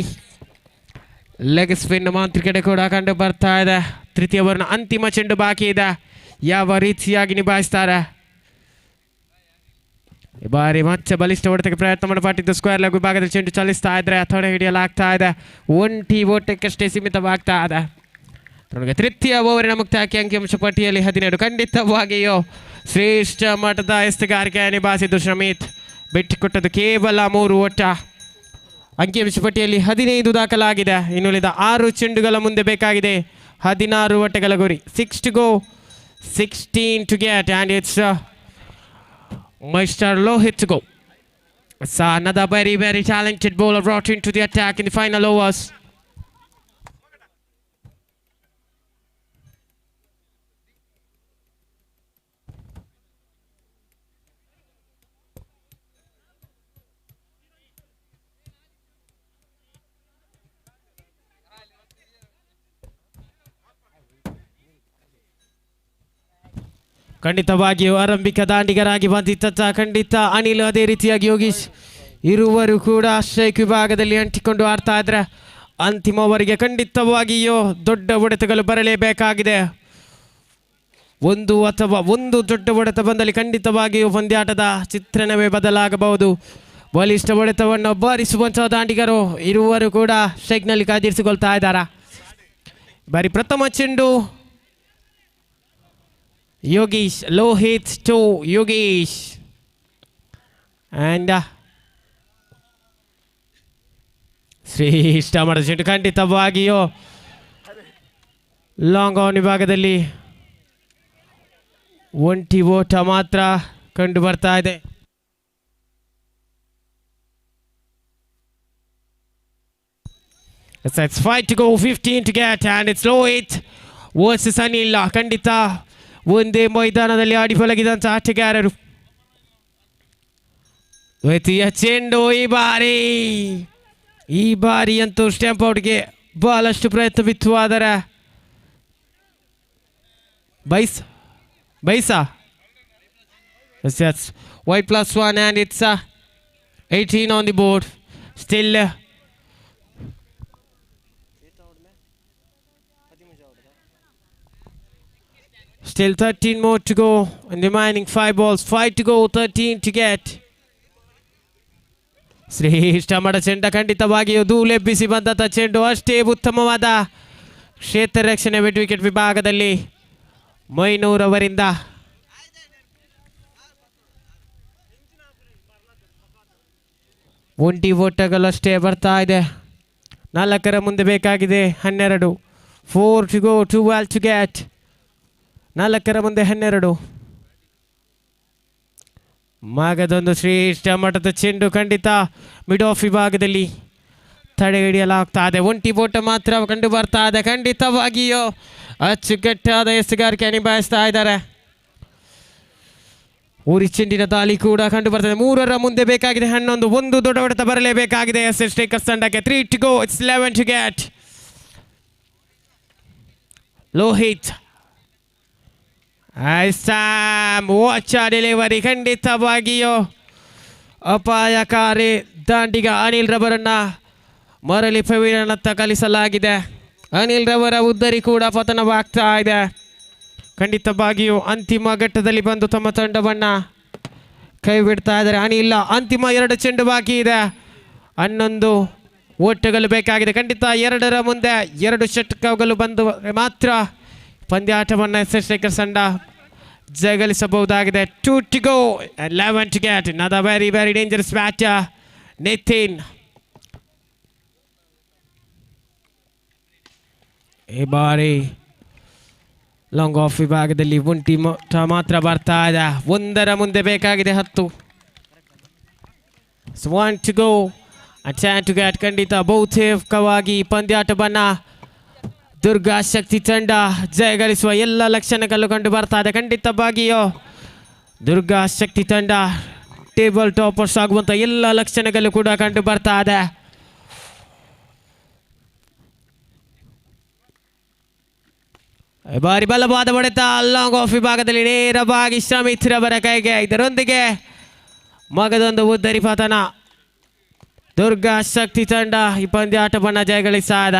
ಲೆಗ್ ಸ್ಪಿನ್ ಮಾಂತ್ರಿಕತೆ ಕೂಡ ಕಂಡು ಬರ್ತಾ ಇದೆ. ತೃತೀಯ ಓವರ್ನ ಅಂತಿಮ ಚೆಂಡು ಬಾಕಿ ಇದೆ. ಯಾವ ರೀತಿಯಾಗಿ ನಿಭಾಯಿಸ್ತಾರೆ. ಈ ಬಾರಿ ಮತ್ತೆ ಬಲಿಷ್ಠ ಹೊಡೆತಕ್ಕೆ ಪ್ರಯತ್ನವನ್ನು ಪಟ್ಟಿದ್ದು ಸ್ಕ್ವೇರ್ ಲೆಗ್ ವಿಭಾಗದಲ್ಲಿ ಚೆಂಡು ಚಲಿಸ್ತಾ ಇದ್ರೆ ತೊಡೆ ಹಿಡಿಯಲಾಗ್ತಾ ಇದೆ. ಒಂಟಿ ಓಟಕ್ಕಷ್ಟೇ ಸೀಮಿತವಾಗ್ತಾ ಇದೆ. ತೃತೀಯ ಓವರಿನ ಮುಕ್ತಾಯಕ್ಕೆ ಅಂಕಿಅಂಶ ಪಟ್ಟಿಯಲ್ಲಿ 17. ಖಂಡಿತವಾಗಿಯೂ ಶ್ರೇಷ್ಠ ಮಟ್ಟದ ಎಸೆಗಾರಿಕೆ ನಿಭಾಯಿಸಿದ್ದು ಶ್ರಮಿತ್. ಬಿಟ್ಟುಕೊಟ್ಟದ್ದು ಕೇವಲ 3 ಓಟ. ಅಂಕಿಅಂಶ ಪಟ್ಟಿಯಲ್ಲಿ 15 ದಾಖಲಾಗಿದೆ. ಇನ್ನುಳಿದ 6 ಚೆಂಡುಗಳ ಮುಂದೆ ಬೇಕಾಗಿದೆ 16 ಓಟಗಳ ಗುರಿ. 6 to go, 16 to get, and it's Mr. Lohit to go. So another very, very talented bowler brought into the attack in the final overs. ಖಂಡಿತವಾಗಿಯೂ ಆರಂಭಿಕ ದಾಂಡಿಗರಾಗಿ ಬಂದಿತ್ತ ಖಂಡಿತ ಅನಿಲ್, ಅದೇ ರೀತಿಯಾಗಿ ಯೋಗೀಶ್ ಇರುವರು ಕೂಡ ಸ್ಟ್ರೈಕ್ ವಿಭಾಗದಲ್ಲಿ ಅಂಟಿಕೊಂಡು ಆಡ್ತಾ ಇದ್ರೆ ಅಂತಿಮ ಓವರಿಗೆ ಖಂಡಿತವಾಗಿಯೂ ದೊಡ್ಡ ಹೊಡೆತಗಳು ಬರಲೇಬೇಕಾಗಿದೆ. ಒಂದು ದೊಡ್ಡ ಹೊಡೆತ ಬಂದಲ್ಲಿ ಖಂಡಿತವಾಗಿಯೂ ಪಂದ್ಯಾಟದ ಚಿತ್ರಣವೇ ಬದಲಾಗಬಹುದು. ಬಲಿಷ್ಠ ಹೊಡೆತವನ್ನು ಬಾರಿಸುವಂತಹ ದಾಂಡಿಗರು ಇರುವರು ಕೂಡ ಸ್ಟ್ರೈಕ್ನಲ್ಲಿ ಕಾದಿರಿಸಿಕೊಳ್ತಾ ಇದ್ದಾರೆ. ಬಾರಿ ಪ್ರಥಮ ಚೆಂಡು Yogesh, low hits to Yogesh, and ಶ್ರೇಷ್ಠ ಮಾಡಿದ ಚೆಂಡು ಖಂಡಿತವಾಗಿಯೂ ಲಾಂಗ್ ಆನ್ ವಿಭಾಗದಲ್ಲಿ ಒಂಟಿ ಓಟ ಮಾತ್ರ ಕಂಡು ಬರ್ತಾ ಇದೆ. It's 5 to go, 15 to get, and it's Lohit versus Anil. ಖಂಡಿತ ಒಂದೇ ಮೈದಾನದಲ್ಲಿ ಆಡಿ ಪಳಗಿದಂಥ ಆಟಗಾರರು. ದ್ವಿತೀಯ ಚೆಂಡು ಈ ಬಾರಿ ಅಂತೂ ಸ್ಟ್ಯಾಂಪ್ ಔಟ್ಗೆ ಬಹಳಷ್ಟು ಪ್ರಯತ್ನವಿತ್ತು. ಆದರೆ ಬೈಸಾ yes, white +1 and it's 18 on the board. Still Still 13 more to go in the remaining 5 balls. 5 to go, 13 to get. ಶ್ರೇಷ್ಠ ಮಾಡ ಚೆಂಡ ಖಂಡಿತವಾಗಿಯೂ ಧೂಳೆಬ್ಬಿಸಿ ಬಂದಂಥ ಚೆಂಡು. ಅಷ್ಟೇ ಉತ್ತಮವಾದ ಕ್ಷೇತ್ರ ರಕ್ಷಣೆ ಮಿಡ್ ವಿಕೆಟ್ ವಿಭಾಗದಲ್ಲಿ ಮೊಯ್ನೂರ್ ಅವರಿಂದ. ಒಂಟಿ ಓಟಗಳಷ್ಟೇ ಬರ್ತಾ ಇದೆ. 4 ಮುಂದೆ ಬೇಕಾಗಿದೆ 12. 4 to go, 12 to get. 4 ಮುಂದೆ 12. ಮಗದೊಂದು ಶ್ರೇಷ್ಠ ಮಟ್ಟದ ಚೆಂಡು ಖಂಡಿತ ಮಿಡ್ ಆಫ್ ವಿಭಾಗದಲ್ಲಿ ತಡೆ ಹಿಡಿಯಲಾಗ್ತಾ ಇದೆ. ಒಂಟಿ ಓಟ ಮಾತ್ರ ಕಂಡು ಬರ್ತಾ ಇದೆ. ಖಂಡಿತವಾಗಿಯೂ ಅಚ್ಚುಕಟ್ಟಾದ ಎಸೆಗಾರಿಕೆ ನಿಭಾಯಿಸ್ತಾ ಇದ್ದಾರೆ. ಊರಿ ಚೆಂಡಿನ ದಾಳಿ ಕೂಡ ಕಂಡು ಬರ್ತದೆ. 3 ಮುಂದೆ ಬೇಕಾಗಿದೆ 11. ಒಂದು ದೊಡ್ಡ ಹೊಡೆತ ಬರಲೇಬೇಕಾಗಿದೆ SS ಟೇಕರ್ಸ್ ತಂಡಕ್ಕೆ. 3 to go, it's 11 to get. Lohith ವಾಚ ಡೆಲಿವರಿ ಖಂಡಿತವಾಗಿಯೂ ಅಪಾಯಕಾರಿ ದಾಂಡಿಗ ಅನಿಲ್ ರವರನ್ನ ಮರಳಿ ಪವಿರನತ್ತ ಕಲಿಸಲಾಗಿದೆ. ಅನಿಲ್ ರವರ ಉದ್ದರಿ ಕೂಡ ಪತನವಾಗ್ತಾ ಇದೆ. ಖಂಡಿತವಾಗಿಯೂ ಅಂತಿಮ ಘಟ್ಟದಲ್ಲಿ ಬಂದು ತಮ್ಮ ತಂಡವನ್ನು ಕೈ ಬಿಡ್ತಾ ಇದ್ದಾರೆ. ಅನಿಲ್ ಅಂತಿಮ 2 ಚೆಂಡು ಬಾಕಿ ಇದೆ. 11 ಓಟಗಳು ಬೇಕಾಗಿದೆ. ಖಂಡಿತ 2 ಮುಂದೆ 2 ಷಟ್ಕಗಳು ಬಂದು ಮಾತ್ರ ಪಂದ್ಯಾಟವನ್ನು SS ಟೇಕರ್ಸ್ ತಂಡ ಜಯಗಳಿಸಬಹುದಾಗಿದೆ. 2 to go, 11 to get. Another very very dangerous batter, Nitin. ಈ ಬಾರಿ ಲಾಂಗ್ ಆಫ್ ವಿಭಾಗದಲ್ಲಿ ಒಂಟಿ ಮಾತ್ರ ಬರ್ತಾ ಇದೆ. 1 ಮುಂದೆ ಬೇಕಾಗಿದೆ 10. 1 to go, 10 to get. ಖಂಡಿತ ಬಹುತೇಕವಾಗಿ ಪಂದ್ಯಾಟವನ್ನು ದುರ್ಗಾ ಶಕ್ತಿ ತಂಡ ಜಯಗಳಿಸುವ ಎಲ್ಲ ಲಕ್ಷಣಗಳು ಕಂಡು ಬರ್ತಾ ಇದೆ. ಖಂಡಿತವಾಗಿಯೂ ದುರ್ಗಾ ಶಕ್ತಿ ತಂಡ ಟೇಬಲ್ ಟಾಪರ್ಸ್ ಆಗುವಂಥ ಎಲ್ಲ ಲಕ್ಷಣಗಳು ಕೂಡ ಕಂಡು ಬರ್ತಾ ಇದೆ. ಬಾರಿ ಬಲವಾದ ಹೊಡೆತ ಲಾಂಗ್ ಆಫ್ ವಿಭಾಗದಲ್ಲಿ ನೇರವಾಗಿ ಶ್ರಮಿತ್ ರವರ ಕೈಗೆ. ಇದರೊಂದಿಗೆ ಮಗದೊಂದು ಉದ್ದರಿ ಪತನ. ದುರ್ಗಾ ಶಕ್ತಿ ತಂಡ ಈ ಪಂದ್ಯಾಟವನ್ನು ಜಯಗಳಿಸಿದ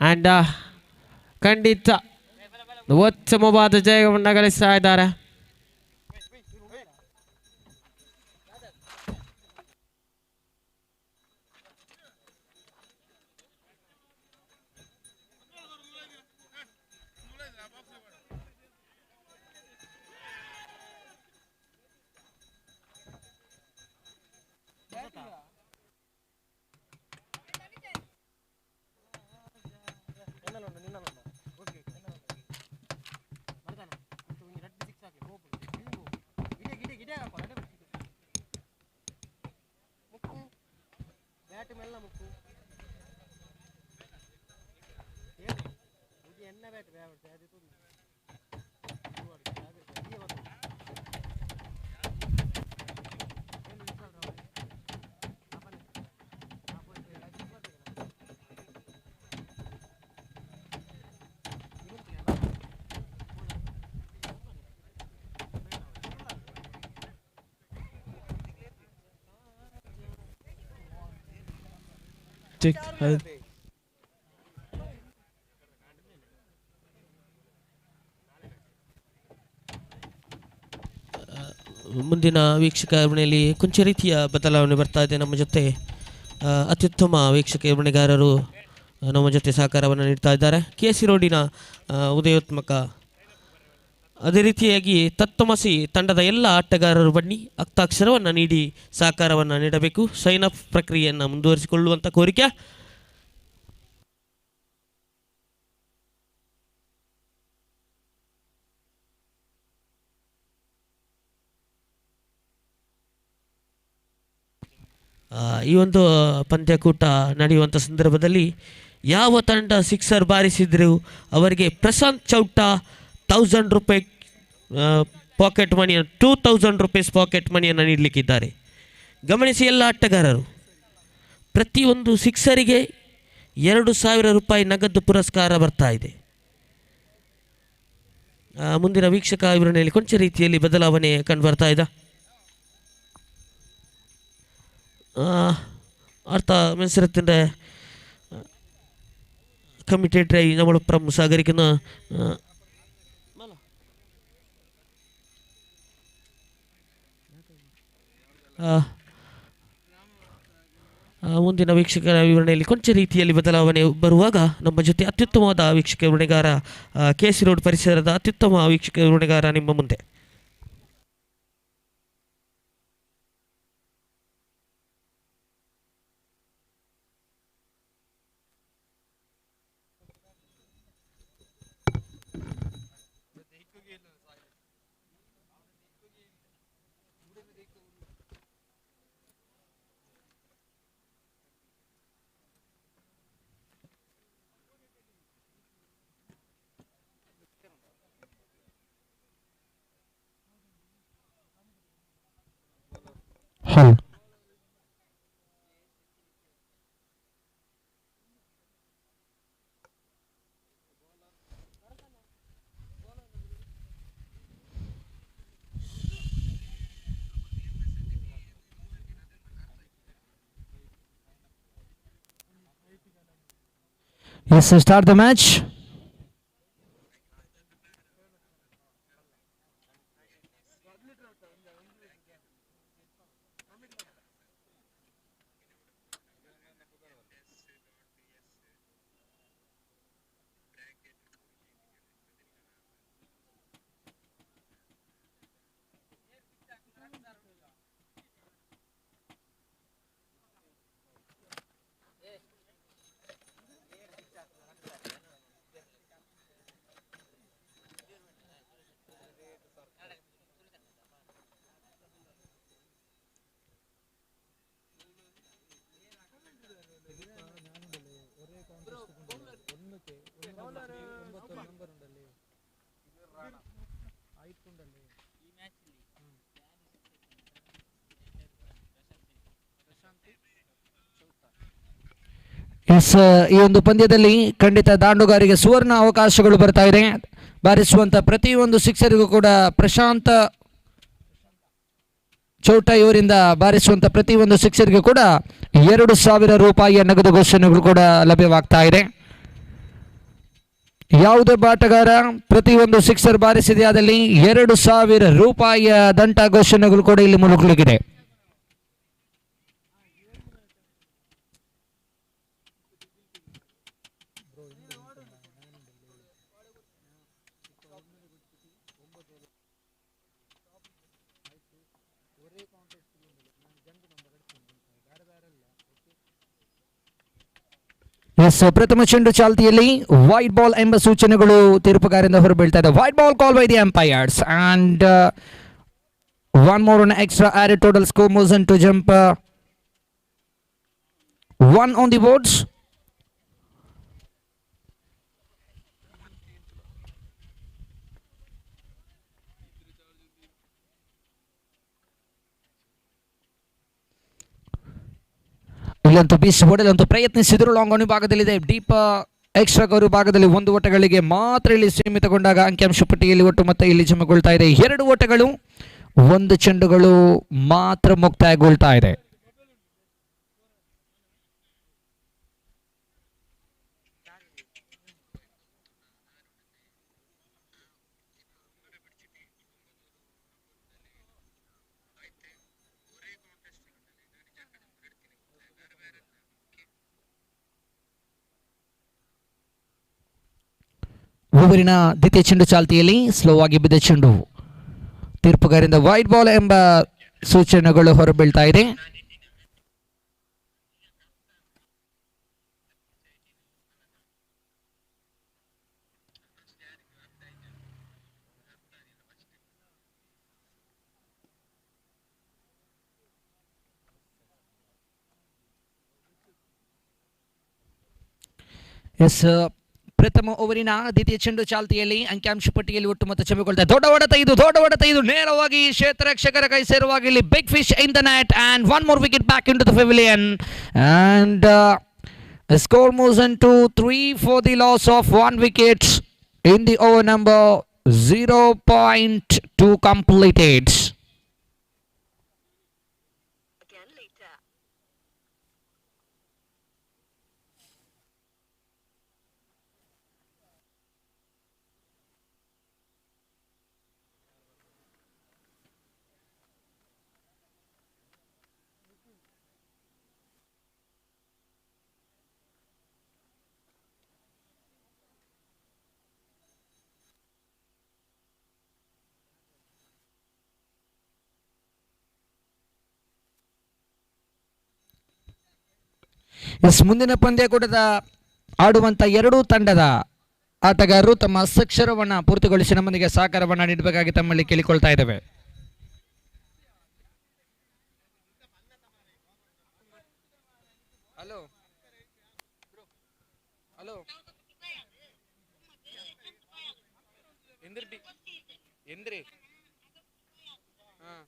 ಆ್ಯಂಡ್ ಖಂಡಿತ ಉತ್ತಮವಾದ ಜಯವನ್ನು ಗಳಿಸ್ತಾ ಇದ್ದಾರೆ. ಮುಂದಿನ ವೀಕ್ಷಕ ವಿವರಣೆಯಲ್ಲಿ ಕೊಂಚ ರೀತಿಯ ಬದಲಾವಣೆ ಬರ್ತಾ ಇದೆ. ನಮ್ಮ ಜೊತೆ ಅತ್ಯುತ್ತಮ ವೀಕ್ಷಕ ವಿವರಣೆಗಾರರು ನಮ್ಮ ಜೊತೆ ಸಹಕಾರವನ್ನು ನೀಡ್ತಾ ಇದ್ದಾರೆ. KC ರೋಡಿನ ಉದಯೋತ್ಮಕ ಅದೇ ರೀತಿಯಾಗಿ ತತ್ವಮಸಿ ತಂಡದ ಎಲ್ಲ ಆಟಗಾರರು ಬನ್ನಿ ಹಸ್ತಾಕ್ಷರವನ್ನು ನೀಡಿ ಸಹಕಾರವನ್ನು ನೀಡಬೇಕು. ಸೈನ್ ಅಪ್ ಪ್ರಕ್ರಿಯೆಯನ್ನು ಮುಂದುವರಿಸಿಕೊಳ್ಳುವಂಥ ಕೋರಿಕೆ. ಈ ಒಂದು ಪಂದ್ಯಕೂಟ ನಡೆಯುವಂಥ ಸಂದರ್ಭದಲ್ಲಿ ಯಾವ ತಂಡ ಸಿಕ್ಸರ್ ಬಾರಿಸಿದ್ರು ಅವರಿಗೆ ಪ್ರಶಾಂತ್ ಚೌಟ 1000 ರೂಪಾಯಿ ಪಾಕೆಟ್ ಮನಿಯನ್ನು 2000 ರುಪೀಸ್ ಪಾಕೆಟ್ ಮನಿಯನ್ನು ನೀಡಲಿಕ್ಕಿದ್ದಾರೆ. ಗಮನಿಸಿ ಎಲ್ಲ ಆಟಗಾರರು, ಪ್ರತಿಯೊಂದು ಸಿಕ್ಸರಿಗೆ 2000 ರೂಪಾಯಿ ನಗದು ಪುರಸ್ಕಾರ ಬರ್ತಾ ಇದೆ. ಮುಂದಿನ ವೀಕ್ಷಕ ವಿವರಣೆಯಲ್ಲಿ ಕೊಂಚ ರೀತಿಯಲ್ಲಿ ಬದಲಾವಣೆ ಕಂಡು ಬರ್ತಾ ಇದೆ. അടുത്ത മത്സരത്തിൻ്റെ കമ്മിറ്റേറ്ററായി നമ്മളൊപ്പം സഹകരിക്കുന്ന ಮುಂದಿನ ವೀಕ್ಷಕರ ವಿವರಣೆಯಲ್ಲಿ ಕೊಂಚ ರೀತಿಯಲ್ಲಿ ಬದಲಾವಣೆ ಬರುವಾಗ ನಮ್ಮ ಜೊತೆ ಅತ್ಯುತ್ತಮವಾದ ವೀಕ್ಷಕ ವಿವರಣೆಗಾರ KC ರೋಡ್ ಪರಿಸರದ ಅತ್ಯುತ್ತಮ ವೀಕ್ಷಕ ವಿವರಣೆಗಾರ ನಿಮ್ಮ ಮುಂದೆ. ಹೌದು. Yes, start the match. Yes, ಈ ಒಂದು ಪಂದ್ಯದಲ್ಲಿ ಖಂಡಿತ ದಾಂಡುಗಾರಿಗೆ ಸುವರ್ಣ ಅವಕಾಶಗಳು ಬರ್ತಾ ಇದೆ. ಬಾರಿಸುವಂತ ಪ್ರತಿಯೊಂದು ಸಿಕ್ಸರಿಗೂ ಕೂಡ ಪ್ರಶಾಂತ್ ಚೌಟ ಇವರಿಂದ ಬಾರಿಸುವಂತ ಪ್ರತಿಯೊಂದು ಸಿಕ್ಸರ್ಗೂ ಕೂಡ 2000 ರೂಪಾಯಿಯ ನಗದು ಘೋಷಣೆಗಳು ಕೂಡ ಲಭ್ಯವಾಗ್ತಾ ಇದೆ. ಯಾವುದೇ ಆಟಗಾರ ಪ್ರತಿಯೊಂದು ಸಿಕ್ಸರ್ ಬಾರಿಸಿದೆಯಾದಲ್ಲಿ 2000 ರೂಪಾಯಿಯ ದಂಡ ಘೋಷಣೆಗಳು ಕೂಡ ಇಲ್ಲಿ ಮುಳುಗಲಿಗಿದೆ. ಎಸ್, ಪ್ರಥಮ ಚೆಂಡು ಚಾಲ್ತಿಯಲ್ಲಿ ವೈಟ್ ಬಾಲ್ ಎಂಬ ಸೂಚನೆಗಳು ತೀರ್ಪುಗಾರರಿಂದ ಹೊರಬೀಳ್ತಾ ಇದೆ. White ball call by the umpires and one more on extra added total score moves into jump 1 on the boards. ಇಲ್ಲಂತೂ ಬೀಸ್ ಹೊಡೆದಂತೂ ಪ್ರಯತ್ನಿಸಿದ್ರು. ಲಾಂಗ್ ಆನ್ ಭಾಗದಲ್ಲಿದೆ. ಡೀಪ್ ಎಕ್ಸ್ಟ್ರಾ ಕವರು ಭಾಗದಲ್ಲಿ 1 ಓಟಗಳಿಗೆ ಮಾತ್ರ ಇಲ್ಲಿ ಸೀಮಿತಗೊಂಡಾಗ ಅಂಕಿಅಂಶ ಪಟ್ಟಿಯಲ್ಲಿ ಒಟ್ಟು ಮೊತ್ತ ಇಲ್ಲಿ ಜಮಗೊಳ್ತಾ ಇದೆ 2 ಓಟಗಳು 1 ಚೆಂಡುಗಳು ಮಾತ್ರ ಮುಕ್ತಾಯಗೊಳ್ತಾ ಇದೆ. ಓವರಿನ ದ್ವಿತೀಯ ಚೆಂಡು ಚಾಲ್ತಿಯಲ್ಲಿ ಸ್ಲೋ ಆಗಿ ಬಿದ್ದ ಚೆಂಡು ತೀರ್ಪುಗಾರಿಂದ ವೈಡ್ ಬಾಲ್ ಎಂಬ ಸೂಚನೆಗಳು ಹೊರಬೀಳ್ತಾ ಇದೆ. ಎಸ್, ಪ್ರಥಮ ಓವರಿನ ದ್ವಿತೀಯ ಚೆಂಡು ಚಾಲ್ತಿಯಲ್ಲಿ ಅಂಕಿಅಂಶ ಪಟ್ಟಿಯಲ್ಲಿ ಒಟ್ಟು ಮೊತ್ತ ಚಮಿಕೊಳ್ತಾರೆ. ದೊಡ್ಡ ಹೊಡೆತ ಇದು ನೇರವಾಗಿ ಕ್ಷೇತ್ರ ರಕ್ಷಕರ ಕೈ ಸೇರುವಾಗ ಇಲ್ಲಿ big fish in the net and one more wicket back in to the pavilion and score moves in to 3 for the loss of 1 wicket in the over number 0.2 completed. Yes, ಮುಂದಿನ ಪಂದ್ಯಕೂಟದ ಆಡುವಂಥ ಎರಡೂ ತಂಡದ ಆಟಗಾರರು ತಮ್ಮ ಹಸ್ತಾಕ್ಷರವನ್ನು ಪೂರ್ತಿಗೊಳಿಸಿ ನಮ್ಮೊಂದಿಗೆ ಸಹಕಾರವನ್ನು ನೀಡಬೇಕಾಗಿ ತಮ್ಮಲ್ಲಿ ಕೇಳಿಕೊಳ್ತಾ ಇದ್ದೇವೆ. ಹಲೋ ಹಲೋ ಎಂದ್ರಿ ಹಾಂ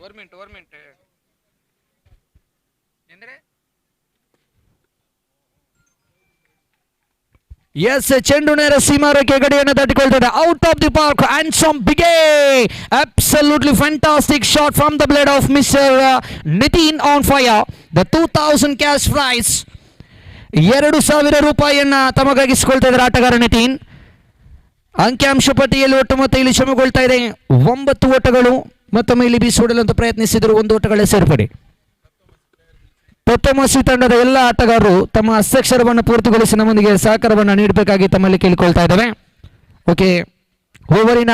ಗೌರ್ಮೆಂಟ್ ಎಂದ್ರೆ ಎಸ್, ಚೆಂಡು ನೇರ ಸೀಮಾರೇಖೆ ಗಡಿಯನ್ನು ದಾಟಿಕೊಳ್ತದೆ. Out of the park and some big absolutely fantastic shot from the blade of mister Nitin on fire. The 2000 cash prize, 2,000 ರೂಪಾಯಿಯನ್ನ ತಮಗಾಗಿಸಿಕೊಳ್ತಾ ಇದ್ದಾರೆ ಆಟಗಾರ ನಿತಿನ್. ಅಂಕಿಅಂಶ ಪಟ್ಟಿಯಲ್ಲಿ ಒಟ್ಟು ಮೊತ್ತ ಇಲ್ಲಿ ಶ್ರಮಗೊಳ್ತಾ ಇದೆ 9 ಓಟಗಳು. ಮತ್ತೊಮ್ಮೆ ಇಲ್ಲಿ ಬೀಸೋಡಲು ಅಂತ ಪ್ರಯತ್ನಿಸಿದರು, 1 ಓಟಗಳೇ ಸೇರ್ಪಡೆ. ತತ್ವಮಸಿ ತಂಡದ ಎಲ್ಲ ಆಟಗಾರರು ತಮ್ಮ ಹಸ್ತಾಕ್ಷರವನ್ನು ಪೂರ್ತಿಗೊಳಿಸಿ ನಮ್ಮೊಂದಿಗೆ ಸಹಕಾರವನ್ನು ನೀಡಬೇಕಾಗಿ ತಮ್ಮಲ್ಲಿ ಕೇಳಿಕೊಳ್ತಾ ಇದ್ದೇವೆ. ಓಕೆ, ಓವರಿನ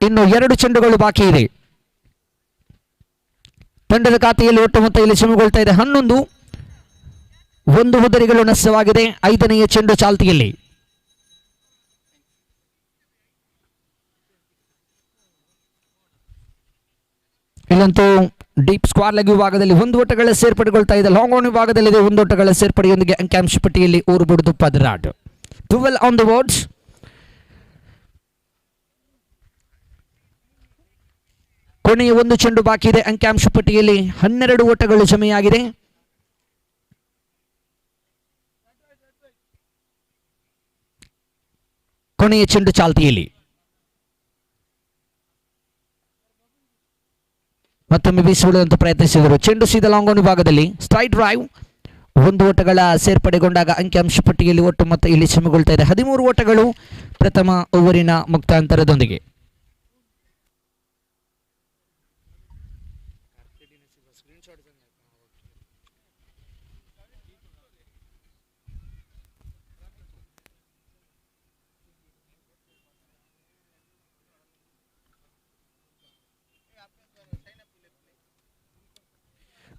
ಇನ್ನು 2 ಚೆಂಡುಗಳು ಬಾಕಿ ಇದೆ. ತಂಡದ ಖಾತೆಯಲ್ಲಿ ಒಟ್ಟು ಮೊತ್ತ ಇಲ್ಲಿ ಶ್ರಮಗೊಳ್ತಾ ಇದೆ 11. 1 ಉದರಿಗಳು ನಷ್ಟವಾಗಿದೆ 5ನೆಯ ಚೆಂಡು ಚಾಲ್ತಿಯಲ್ಲಿ. ಇಲ್ಲಂತೂ ಡೀಪ್ ಸ್ಕ್ವಾರ್ ಲೆಗ್ ವಿಭಾಗದಲ್ಲಿ 1 ಓಟಗಳ ಸೇರ್ಪಡೆಗೊಳ್ತಾ ಇದೆ. ಲಾಂಗ್ ಆನ್ ವಿಭಾಗದಲ್ಲಿದೆ 1 ಓಟಗಳ ಸೇರ್ಪಡೆಯೊಂದಿಗೆ ಅಂಕಿಅಂಶ ಪಟ್ಟಿಯಲ್ಲಿ ಊರು ಬಿಡುದು ಪದರಾಡ್. 12 ಆನ್ ದ ಬೋರ್ಡ್ಸ್. ಕೊನೆಯ 1 ಚೆಂಡು ಬಾಕಿ ಇದೆ. ಅಂಕಿಅಂಶ ಪಟ್ಟಿಯಲ್ಲಿ 12 ಓಟಗಳು ಜಮೆಯಾಗಿದೆ. ಕೊನೆಯ ಚೆಂಡು ಚಾಲ್ತಿಯಲ್ಲಿ ಮತ್ತೊಮ್ಮೆ ಬೀಸಿಬಿಡುವಂತ ಪ್ರಯತ್ನಿಸಿದರು. ಚೆಂಡು ಸೀದಾ ಲಾಂಗ್ ಆನ್ ವಿಭಾಗದಲ್ಲಿ ಸ್ಟ್ರೈಟ್ ಡ್ರೈವ್. 1 ಓಟಗಳ ಸೇರ್ಪಡೆಗೊಂಡಾಗ ಅಂಕಿಅಂಶ ಪಟ್ಟಿಯಲ್ಲಿ ಒಟ್ಟು ಮೊತ್ತ ಇಲ್ಲಿ ಶ್ರಮಗೊಳ್ತಾ ಇದೆ 13 ಓಟಗಳು ಪ್ರಥಮ ಓವರಿನ ಮುಕ್ತಾಂತರದೊಂದಿಗೆ.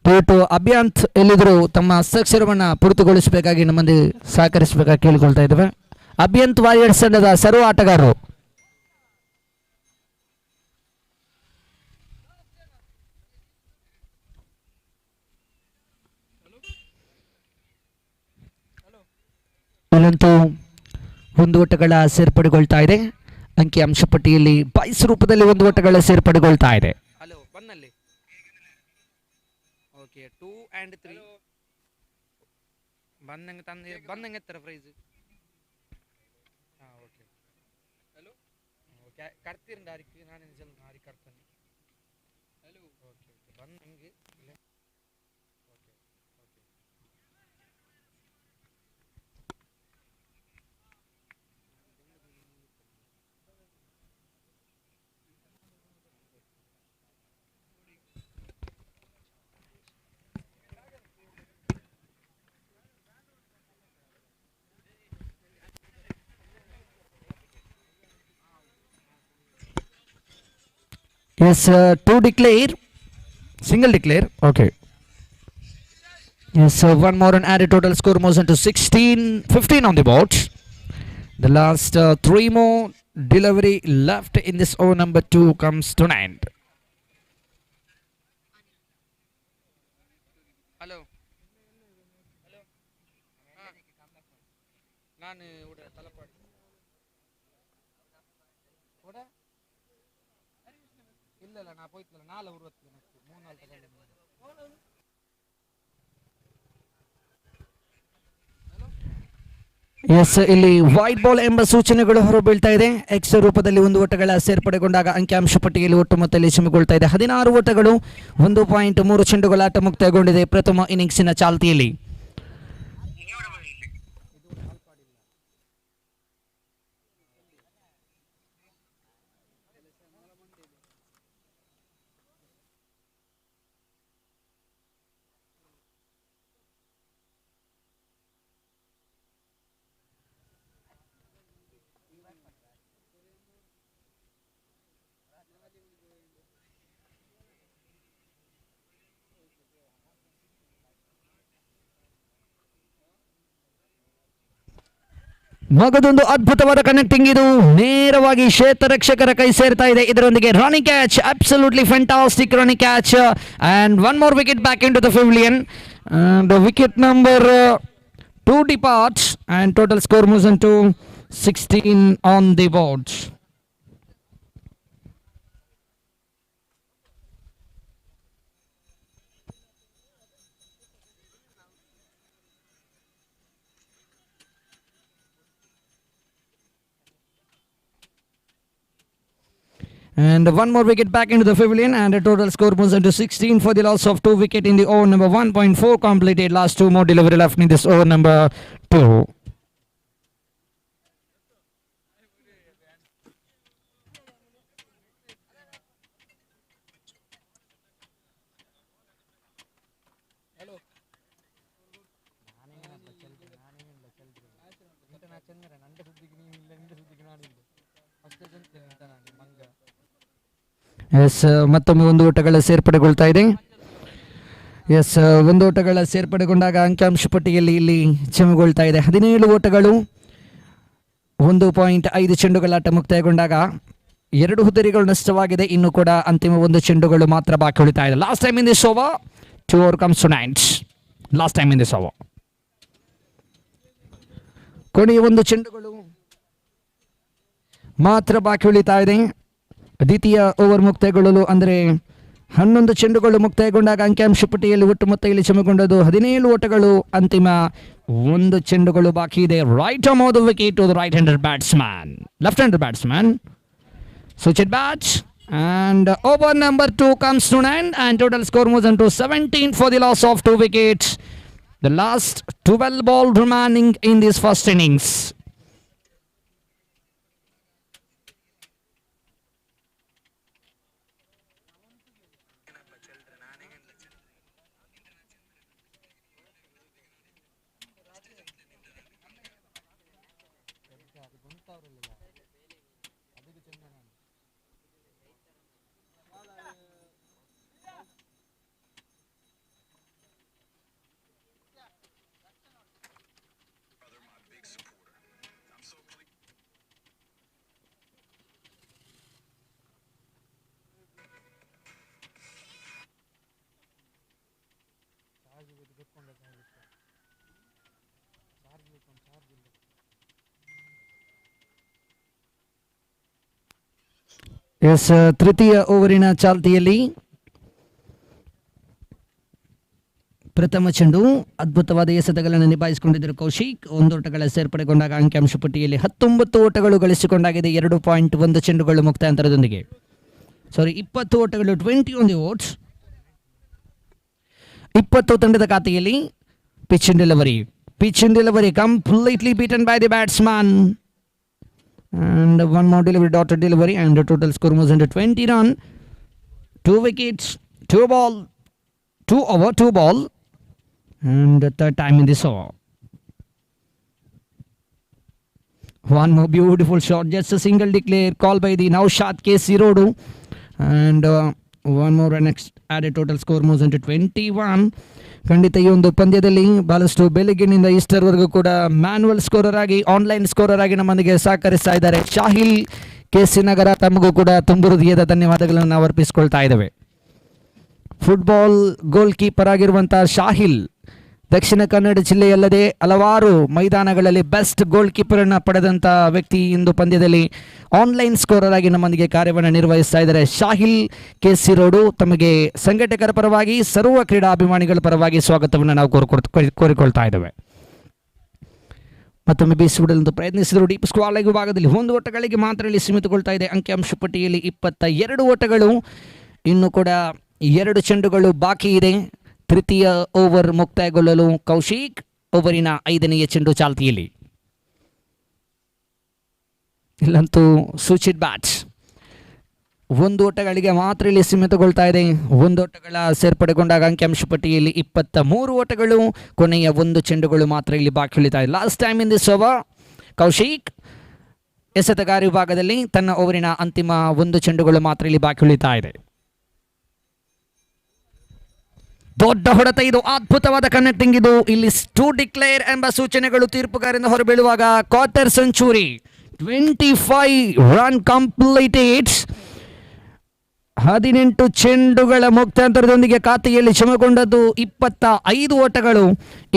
ದಯವಿಟ್ಟು ಅಭಿಯಾಂತ್ ಎಲ್ಲಿದ್ರು ತಮ್ಮ ಹಸ್ತಾಕ್ಷರವನ್ನು ಪೂರ್ತಿಗೊಳಿಸಬೇಕಾಗಿ ನಮ್ಮಲ್ಲಿ ಸಹಕರಿಸಬೇಕಾಗಿ ಕೇಳಿಕೊಳ್ತಾ ಇದ್ದೇವೆ. ಅಭಿಯಂತ್ ವಾರಿಯರ್ಸ್ ತಂಡದ ಸರ್ವ ಆಟಗಾರರು ಇಲ್ಲಂತೂ 1 ಓಟಗಳ ಸೇರ್ಪಡೆಗೊಳ್ತಾ ಇದೆ. ಅಂಕಿ ಅಂಶ ಪಟ್ಟಿಯಲ್ಲಿ 22 ರೂಪದಲ್ಲಿ 1 ಓಟಗಳ ಸೇರ್ಪಡೆಗೊಳ್ತಾ ಇದೆ. ಹಲೋ ಬಂದಲ್ಲಿ ಓಕೆ 2 and 3 ಬಂದಂಗೆ ಎತ್ತರ ಪ್ರೈಸ್ ಹಾಂ ಓಕೆ ಹಲೋ ಓಕೆ ಕಟ್ತೀರಿ ಅರಿಕೆ ನಾನು ಸ್ವಲ್ಪ ಅರಿ ಕಟ್ತಾನೆ ಹಲೋ ಓಕೆ ಓಕೆ ಬಂದಂಗೆ okay okay Yes, to declare, single declare. Okay. Yes, one more and added total score moves into 15 on the board. The last three more delivery left in this over number 2 comes to an end. Hello ನಾನು ತಲಪಾಡಿ ಇಲ್ಲ ನಾ போய்த்தல 4:20 ಎಸ್, ಇಲ್ಲಿ ವೈಟ್ ಬಾಲ್ ಎಂಬ ಸೂಚನೆಗಳು ಹೊರಬೀಳ್ತಾ ಇದೆ. ಎಕ್ಸ್ ರೂಪದಲ್ಲಿ ಒಂದು ಓಟಗಳ ಸೇರ್ಪಡೆಗೊಂಡಾಗ ಅಂಕಿಅಂಶ ಪಟ್ಟಿಯಲ್ಲಿ ಒಟ್ಟು ಮೊತ್ತದಲ್ಲಿ ಚಿಮ್ಮಗೊಳ್ತಾ ಇದೆ. 16 ಓಟಗಳು 1.3 ಚೆಂಡುಗಳ ಆಟ ಮುಕ್ತಾಯಗೊಂಡಿದೆ ಪ್ರಥಮ ಇನ್ನಿಂಗ್ಸಿನ ಚಾಲ್ತಿಯಲ್ಲಿ. ಮಗದೊಂದು ಅದ್ಭುತವಾದ ಕನೆಕ್ಟಿಂಗ್, ಇದು ನೇರವಾಗಿ ಕ್ಷೇತ್ರರಕ್ಷಕರ ಕೈ ಸೇರ್ತಾ ಇದೆ. ಇದರೊಂದಿಗೆ running catch, absolutely fantastic running catch, and one more wicket back in to the pavilion. The wicket number 2 departs and total score moves into 16 on the board. And one more wicket back into the pavilion, and the total score moves into 16 for the loss of 2 wicket in the over number 1.4 completed. Last 2 more delivery left in this over number 2. S, ಮತ್ತೊಮ್ಮೆ ಒಂದು ಓಟಗಳ ಸೇರ್ಪಡೆಗೊಳ್ತಾ ಇದೆ. ಎಸ್, ಒಂದು ಓಟಗಳ ಸೇರ್ಪಡೆಗೊಂಡಾಗ ಅಂಕಿಅಂಶ ಪಟ್ಟಿಯಲ್ಲಿ ಇಲ್ಲಿ ಚಿಮ್ಮಗೊಳ್ತಾ ಇದೆ. 17 ಓಟಗಳು 1.5 ಚೆಂಡುಗಳ ಆಟ ಮುಕ್ತಾಯಗೊಂಡಾಗ 2 ಹುದ್ದರಿಗಳು ನಷ್ಟವಾಗಿದೆ. ಇನ್ನು ಕೂಡ ಅಂತಿಮ 1 ಚೆಂಡುಗಳು ಮಾತ್ರ ಬಾಕಿ ಉಳಿತಾ ಇದೆ. Last time in this over 2 over comes to 9. Last time in this over ಕೊನೆಯ 1 ಚೆಂಡುಗಳು ಮಾತ್ರ ಬಾಕಿ ಉಳಿತಾ ಇದೆ. ದ್ವಿತೀಯ ಓವರ್ ಮುಕ್ತಾಯಗೊಳ್ಳಲು ಅಂದರೆ 11 ಚೆಂಡುಗಳು ಮುಕ್ತಾಯಗೊಂಡಾಗ ಅಂಕಿಅಂಶ ಪಟ್ಟಿಯಲ್ಲಿ ಒಟ್ಟು ಮೊತ್ತ ಇಲ್ಲಿ ಚಿಮ್ಮಗೊಂಡದ್ದು 17 ಓಟಗಳು. ಅಂತಿಮ 1 ಚೆಂಡುಗಳು ಬಾಕಿ ಇದೆ. Right arm of the wicket to the right handed batsman, left handed batsman Suchit Batch, and over number 2 comes to an end, and total score moves into 17 for the loss of 2 wickets. The last 12 balls remaining in this first innings. Yes, ತೃತೀಯ ಓವರಿನ ಚಾಲ್ತಿಯಲ್ಲಿ ಪ್ರಥಮ ಚೆಂಡು ಅದ್ಭುತವಾದ ಎಸೆತಗಳನ್ನು ನಿಭಾಯಿಸಿಕೊಂಡಿದ್ದರು ಕೌಶಿಕ್. 1 ಓಟಗಳ ಸೇರ್ಪಡೆಗೊಂಡಾಗ ಅಂಕಿಅಂಶ ಪಟ್ಟಿಯಲ್ಲಿ 19 ಓಟಗಳು ಗಳಿಸಿಕೊಂಡಾಗಿದೆ. 2.1 ಚೆಂಡುಗಳು ಮುಕ್ತಾಯಂತರದೊಂದಿಗೆ 20 ಓಟಗಳು 20 on the votes. 20 ತಂಡದ ಖಾತೆಯಲ್ಲಿ pitch in delivery completely beaten by the batsman. And one more delivery, dotted delivery, and the total score moves into 20 run. 2 wickets, 2 ball, 2 over, 2 ball, and the third time in this over. One more beautiful shot, just a single declare, call by the Naushad K. Sirodu, and one more next added total score moves into 21. ಖಂಡಿತ ಈ ಒಂದು ಪಂದ್ಯದಲ್ಲಿ ಬಹಳಷ್ಟು ಬೆಳಗ್ಗಿನಿಂದ ಇಷ್ಟರವರೆಗೂ ಕೂಡ ಮ್ಯಾನ್ಯುವಲ್ ಸ್ಕೋರರ್ ಆಗಿ ಆನ್ಲೈನ್ ಸ್ಕೋರರ್ ಆಗಿ ನಮ್ಮೊಂದಿಗೆ ಸಹಕರಿಸ್ತಾ ಇದ್ದಾರೆ ಶಾಹಿಲ್ KC ನಗರ. ತಮಗೂ ಕೂಡ ತುಂಬ ಹೃದಯದ ಧನ್ಯವಾದಗಳನ್ನು ನಾವು ಅರ್ಪಿಸ್ಕೊಳ್ತಾ ಇದ್ದೇವೆ. ಫುಟ್ಬಾಲ್ ಗೋಲ್ ಕೀಪರ್ ಆಗಿರುವಂಥ ಶಾಹಿಲ್ ದಕ್ಷಿಣ ಕನ್ನಡ ಜಿಲ್ಲೆಯಲ್ಲದೆ ಹಲವಾರು ಮೈದಾನಗಳಲ್ಲಿ ಬೆಸ್ಟ್ ಗೋಲ್ ಕೀಪರನ್ನು ಪಡೆದಂಥ ವ್ಯಕ್ತಿ ಇಂದು ಪಂದ್ಯದಲ್ಲಿ ಆನ್ಲೈನ್ ಸ್ಕೋರರ್ ಆಗಿ ನಮ್ಮೊಂದಿಗೆ ಕಾರ್ಯವನ್ನು ನಿರ್ವಹಿಸ್ತಾ ಇದ್ದಾರೆ. ಶಾಹಿಲ್ KC ರೋಡು ತಮಗೆ ಸಂಘಟಕರ ಪರವಾಗಿ ಸರ್ವ ಕ್ರೀಡಾಭಿಮಾನಿಗಳ ಪರವಾಗಿ ಸ್ವಾಗತವನ್ನು ನಾವು ಕೋರಿಕೊಳ್ತಾ ಇದ್ದೇವೆ. ಮತ್ತೊಮ್ಮೆ ಬೀಸಿಬಿಡಲು ಪ್ರಯತ್ನಿಸಿದರು. ಡೀಪ್ ಸ್ಕ್ವಾಲ್ ವಿಭಾಗದಲ್ಲಿ 1 ಓಟಗಳಿಗೆ ಮಾತ್ರ ಇಲ್ಲಿ ಸೀಮಿತಗೊಳ್ತಾ ಇದೆ. ಅಂಕಿಅಂಶ ಪಟ್ಟಿಯಲ್ಲಿ 22 ಓಟಗಳು, ಇನ್ನು ಕೂಡ 2 ಚೆಂಡುಗಳು ಬಾಕಿ ಇದೆ. ತೃತೀಯ ಓವರ್ ಮುಕ್ತಾಯಗೊಳ್ಳಲು ಕೌಶಿಕ್ ಓವರಿನ 5ನೇ ಚೆಂಡು ಚಾಲ್ತಿಯಲ್ಲಿ. ಇಲ್ಲಂತೂ ಸೂಚಿಡ್ ಬ್ಯಾಟ್ಸ್ 1 ಓಟಗಳಿಗೆ ಮಾತ್ರ ಇಲ್ಲಿ ಸೀಮಿತಗೊಳ್ತಾ ಇದೆ. 1 ಓಟಗಳ ಸೇರ್ಪಡೆಗೊಂಡಾಗ ಅಂಕಿಅಂಶ ಪಟ್ಟಿಯಲ್ಲಿ 23 ಓಟಗಳು, ಕೊನೆಯ 1 ಚೆಂಡುಗಳು ಮಾತ್ರ ಇಲ್ಲಿ ಬಾಕಿ ಉಳಿತಾ ಇದೆ. Last time in this over Kaushik ಎಸೆತಗಾರ ವಿಭಾಗದಲ್ಲಿ ತನ್ನ ಓವರಿನ ಅಂತಿಮ 1 ಚೆಂಡುಗಳು ಮಾತ್ರ ಇಲ್ಲಿ ಬಾಕಿ ಉಳಿತಾ ಇದೆ. ದೊಡ್ಡ ಹೊಡೆತ ಇದು, ಅದ್ಭುತವಾದ ಕನೆಕ್ಟಿಂಗ್ ಇದು. ಇಲ್ಲಿ ಟು ಡಿಕ್ಲೇರ್ ಎಂಬ ಸೂಚನೆಗಳು ತೀರ್ಪುಗಾರರಿಂದ ಹೊರಬೀಳುವಾಗ ಕ್ವಾರ್ಟರ್ ಸೆಂಚುರಿ 25 ರನ್ ಕಂಪ್ಲೀಟೆಡ್. 18 ಚೆಂಡುಗಳ ಮುಕ್ತಾಂತರದೊಂದಿಗೆ ಖಾತೆಯಲ್ಲಿ ಜಮಗೊಂಡದ್ದು 25 ಓಟಗಳು,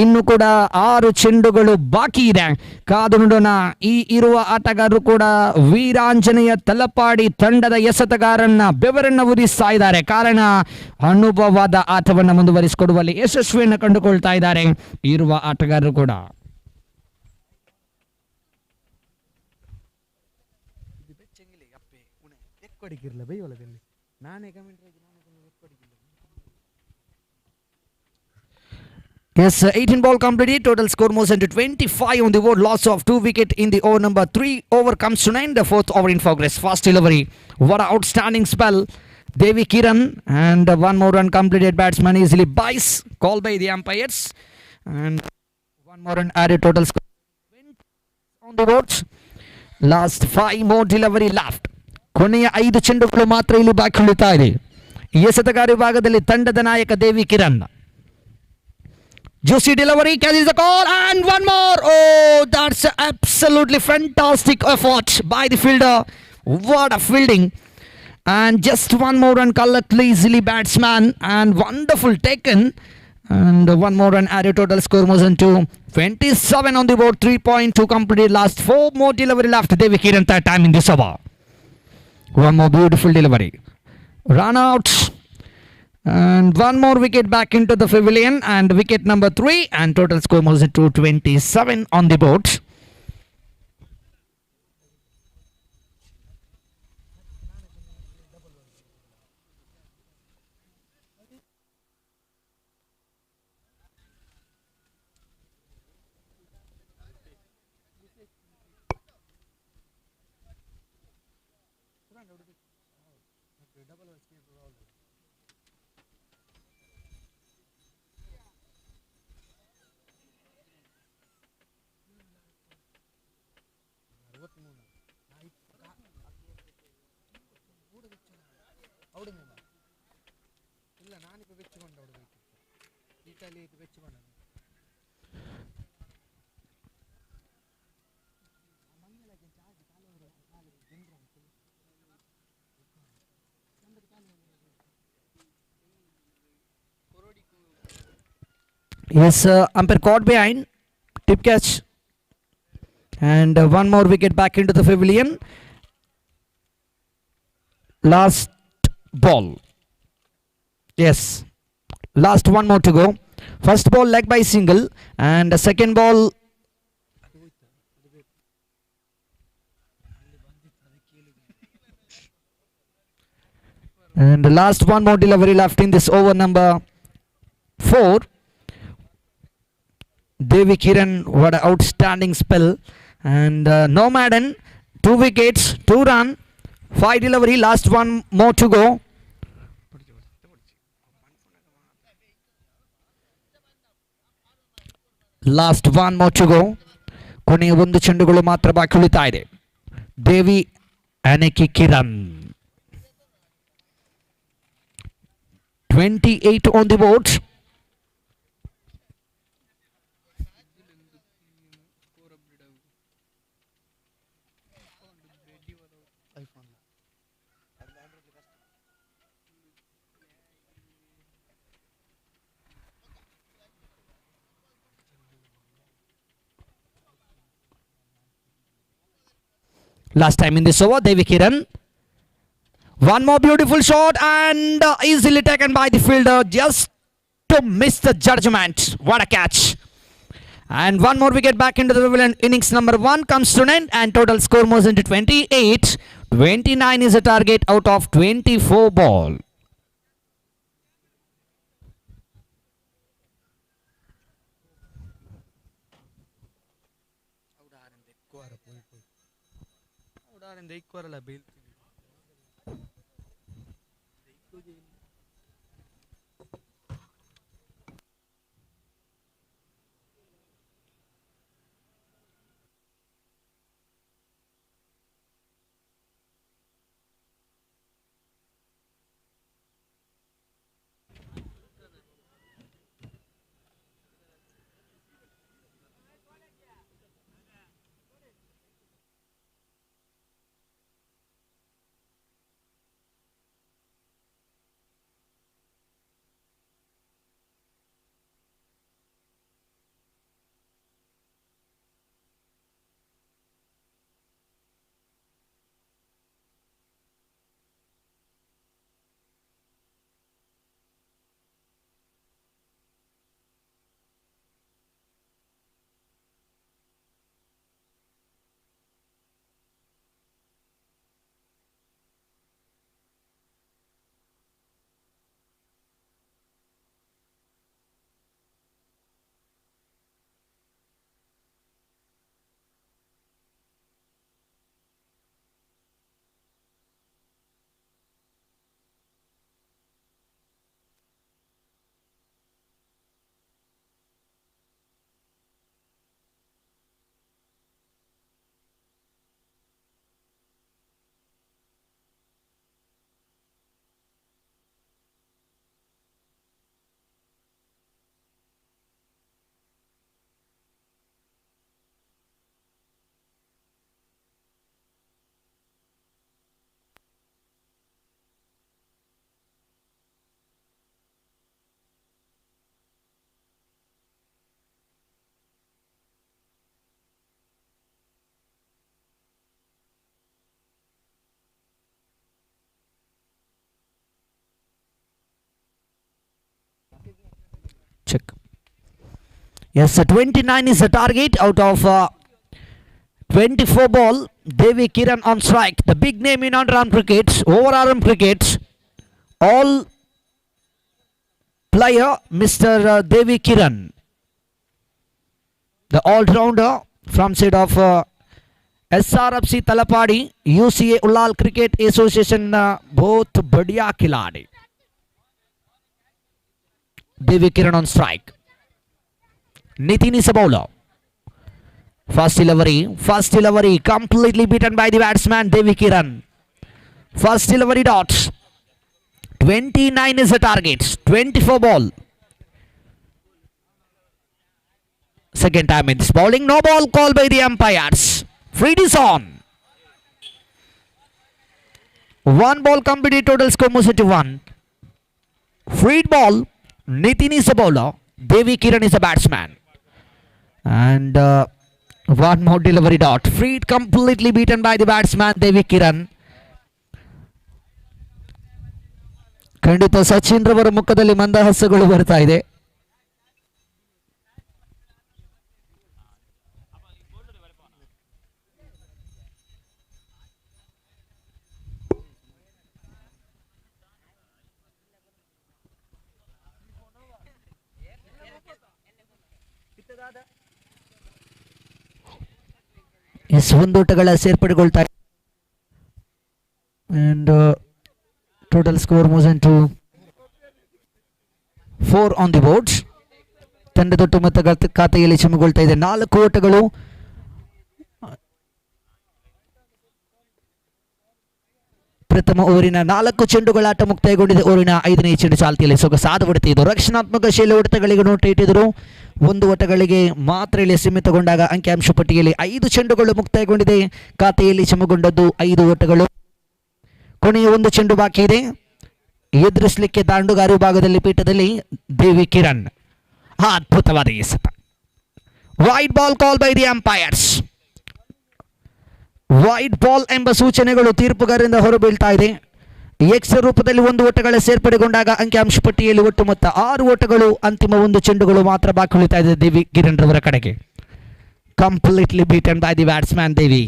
ಇನ್ನು ಕೂಡ 6 ಚೆಂಡುಗಳು ಬಾಕಿ ಇದೆ. ಕಾದು ನೋಡೋಣ. ಈ ಇರುವ ಆಟಗಾರರು ಕೂಡ ವೀರಾಂಜನೇಯ ತಲಪಾಡಿ ತಂಡದ ಎಸೆತಗಾರನ್ನ ಬೆವರನ್ನ ಉರಿಸ್ತಾ ಇದ್ದಾರೆ. ಕಾರಣ ಅನುಭವವಾದ ಆಟವನ್ನು ಮುಂದುವರಿಸಿಕೊಡುವಲ್ಲಿ ಯಶಸ್ವಿಯನ್ನು ಕಂಡುಕೊಳ್ತಾ ಇದ್ದಾರೆ ಇರುವ ಆಟಗಾರರು ಕೂಡ. Yes, 18 ball completed. Total score moves into 25 on the board. Loss of 2 wicket in the over number 3. Over comes to 9. The 4th over in progress. Fast delivery. What an outstanding spell. Devi Kiran and 1 more run completed. Batsman easily buys. Call by the umpires. And 1 more run added. Total score on the board. Last 5 more delivery left. ಕೊನೆಯ 5 ಚೆಂಡುಗಳು ಮಾತ್ರ ಇಲ್ಲಿ ಬಾಕಿ ಉಳಿತಾ ಇದೆ. ಎಸೆತಗಾರ ವಿಭಾಗದಲ್ಲಿ ತಂಡದ ನಾಯಕ ದೇವಿ Kiran. Juicy delivery, catches the call, and 1 more. Oh, that's absolutely fantastic effort by the fielder. What a fielding. And just 1 more run collect easily batsman, and wonderful taken. And 1 more run added. Total score moves into 27 on the board. 3.2 completed. Last 4 more delivery left. Devi Kiran third time in this over. 1 more beautiful delivery. Run out. And 1 more wicket back into the pavilion, and wicket number 3, and total score moves to 27 on the board. ಇಲ್ಲ ನಾನಿപ്പോൾ വെച്ചുകൊണ്ട് അവിടെ പോയിട്ട് ഇറ്റാലിയിട്ട് വെച്ചുകൊണ്ട് Yes, umpire caught behind. Tip catch. And 1 more wicket back into the pavilion. Last ball. Yes. Last 1 more to go. First ball leg by single. And the second ball. And the last 1 more delivery left in this over number 4. Devi Kiran, what an outstanding spell. And Nomaden, 2 wickets, 2 run, 5 delivery, last 1 more to go. Last 1 more to go. ಕೊನೆಯ 1 ಚೆಂಡುಗಳು ಮಾತ್ರ ಬಾಕಿ ಉಳಿತಾ ಇದೆ. ದೇವಿ ಅನೆಕಿ Kiran. 28 on the board. Last time in this over, Devi Kiran. One more beautiful shot and easily taken by the fielder just to miss the judgment. What a catch. And one more wicket back into the pavilion. Innings number 1 comes to an end and total score moves into 28. 29 is a target out of 24 ball. Check. Yes, 29 is the target out of 24 ball. Devi Kiran on strike. The big name in underarm cricket, overarm cricket. All player, Mr. Devi Kiran. The all-rounder from side of SRFC Talapadi, UCA Ullal Cricket Association, both बढ़िया खिलाड़ी. Devi Kiran on strike. Nitin is a bowler. First delivery, completely beaten by the batsman Devi Kiran. First delivery dots. 29 is the target. 24 ball. Second time in this bowling, no ball called by the umpires. Freed is on. One ball completed, total score moves to 1. Freed ball. Nitin is a bowler. Devi Kiran is a batsman. And one more delivery dot. Freed, completely beaten by the batsman Devi Kiran. ಖಂಡಿತ ಸಚಿನ್ ರವರ ಮುಖದಲ್ಲಿ ಮಂದಹಾಸಗಳು ಬರ್ತಾ ಇದೆ. ಒಂದೋಟಗಳ ಸೇರ್ಪಡೆಗೊಳ್ತಾ and total score moves into 4 on the board. ತಂಡದ ಮೊತ್ತ ಖಾತೆಯಲ್ಲಿ ಚಿಮ್ಮಗೊಳ್ತಾ ಇದೆ. 4 ಓಟಗಳು ಪ್ರಥಮ ಓವರಿನ 4 ಚೆಂಡುಗಳ ಆಟ ಮುಕ್ತಾಯಗೊಂಡಿದೆ. ಓವರಿನ 5ನೇ ಚೆಂಡು ಚಾಲ್ತಿಯಲ್ಲಿ ಸೊಗಸಾದ ಹೊಡೆತ ಇದು. ರಕ್ಷಣಾತ್ಮಕ ಶೈಲಿ ಹೊಡೆತಗಳಿಗೆ ನೋಟ ಇಟ್ಟಿದ್ದರು. 1 ಓಟಗಳಿಗೆ ಮಾತ್ರ ಇಲ್ಲಿ ಸೀಮಿತಗೊಂಡಾಗ ಅಂಕಿಅಂಶ ಪಟ್ಟಿಯಲ್ಲಿ 5 ಚೆಂಡುಗಳು ಮುಕ್ತಾಯಗೊಂಡಿದೆ. ಖಾತೆಯಲ್ಲಿ ಜಮಗೊಂಡದ್ದು 5 ಓಟಗಳು. ಕೊನೆಯ 1 ಚೆಂಡು ಬಾಕಿ ಇದೆ. ಎದುರಿಸಲಿಕ್ಕೆ ದಾಂಡುಗಾರು ಭಾಗದಲ್ಲಿ ಪೀಠದಲ್ಲಿ ದೇವಿ ಕಿರಣ್. ಅದ್ಭುತವಾದ ಎಸೆತ. Wide ball call by the umpires. Wide ball ಎಂಬ ಸೂಚನೆಗಳು ತೀರ್ಪುಗಾರರಿಂದ ಹೊರಬೀಳ್ತಾ ಇದೆ. ಎಕ್ಸ್ ರೂಪದಲ್ಲಿ 1 ಓಟಗಳ ಸೇರ್ಪಡೆಗೊಂಡಾಗ ಅಂಕಿಅಂಶ ಪಟ್ಟಿಯಲ್ಲಿ ಒಟ್ಟು ಮೊತ್ತ 6 ಓಟಗಳು. ಅಂತಿಮ 1 ಚೆಂಡುಗಳು ಮಾತ್ರ ಬಾಕಿ ಉಳಿತಾ ಇದೆ ದೇವಿ ಕಿರಣ್ ರವರ ಕಡೆಗೆ. Completely beaten by the batsman Devi.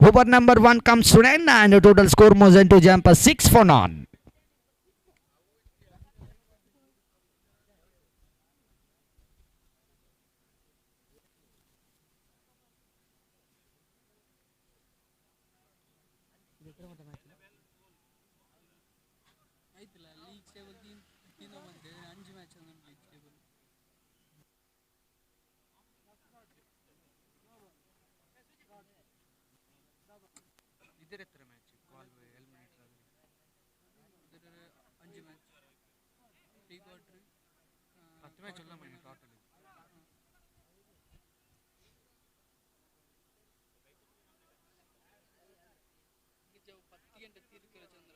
Over number 1 comes to an end and the total score moves into jump 6 for none. ಇದರ ಹತ್ರ ಮ್ಯಾಚ್ ಕಾಲ್ ಎಲಿಮಿನೇಟರ್ ಇದರ 5 ಮ್ಯಾಚ್ ಪ್ರೀ ಕ್ವಾರ್ಟರ್ 10 ಮ್ಯಾಚ್ ಎಲ್ಲ ಮೈನ ಟೋಟಲ್ ಜब 10 ಗಂಟೆ ತೀರ್ಕರ ಚಂದ್ರ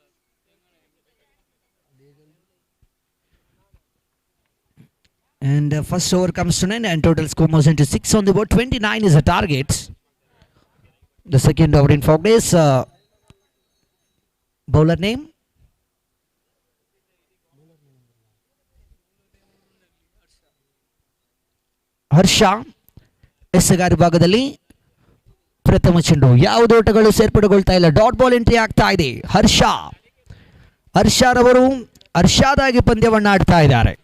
And the first over comes to an end and total score moves into 6 on the board. 29 is the target. The second over in progress. Bowler name? ಹರ್ಷ. ಎಸೆಗಾರ ಭಾಗದಲ್ಲಿ ಪ್ರಥಮ ಚೆಂಡು. ಯಾವುದೇ ಓಟಗಳು ಸೇರ್ಪಡೆಗೊಳ್ತಾ ಇಲ್ಲ. ಡಾಟ್ ಬಾಲ್ ಎಂಟ್ರಿ ಆಗ್ತಾ ಇದೆ. ಹರ್ಷರವರು ಹರ್ಷಾದಾಗಿ ಪಂದ್ಯವನ್ನು ಆಡ್ತಾ ಇದ್ದಾರೆ.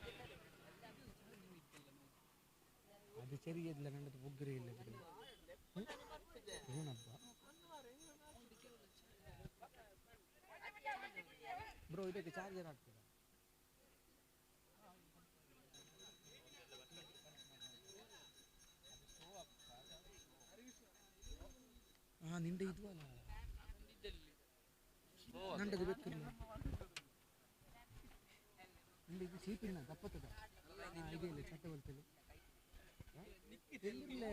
ನಿಂದೆ ಇದು ಅಲ್ಲ ನಂಡದು ಬೇಕಿಲ್ಲ ಇದು ಸೀಟಿನ ದಪ್ಪತ್ತದ ಇದೆ ಇಲ್ಲ ಚಟ್ಟ ಬರ್ತದೆ ಎಲ್ಲಿಲ್ಲ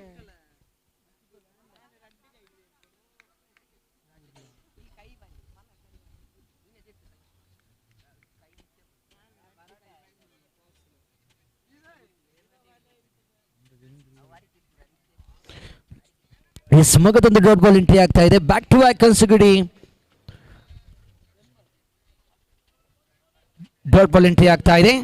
ಮಗದೊಂದು ಡಾಟ್ ಬಾಲ್ ಎಂಟ್ರಿ ಆಗ್ತಾ ಇದೆ. Back to back consecutive dot ball entry ಆಗ್ತಾ ಇದೆ.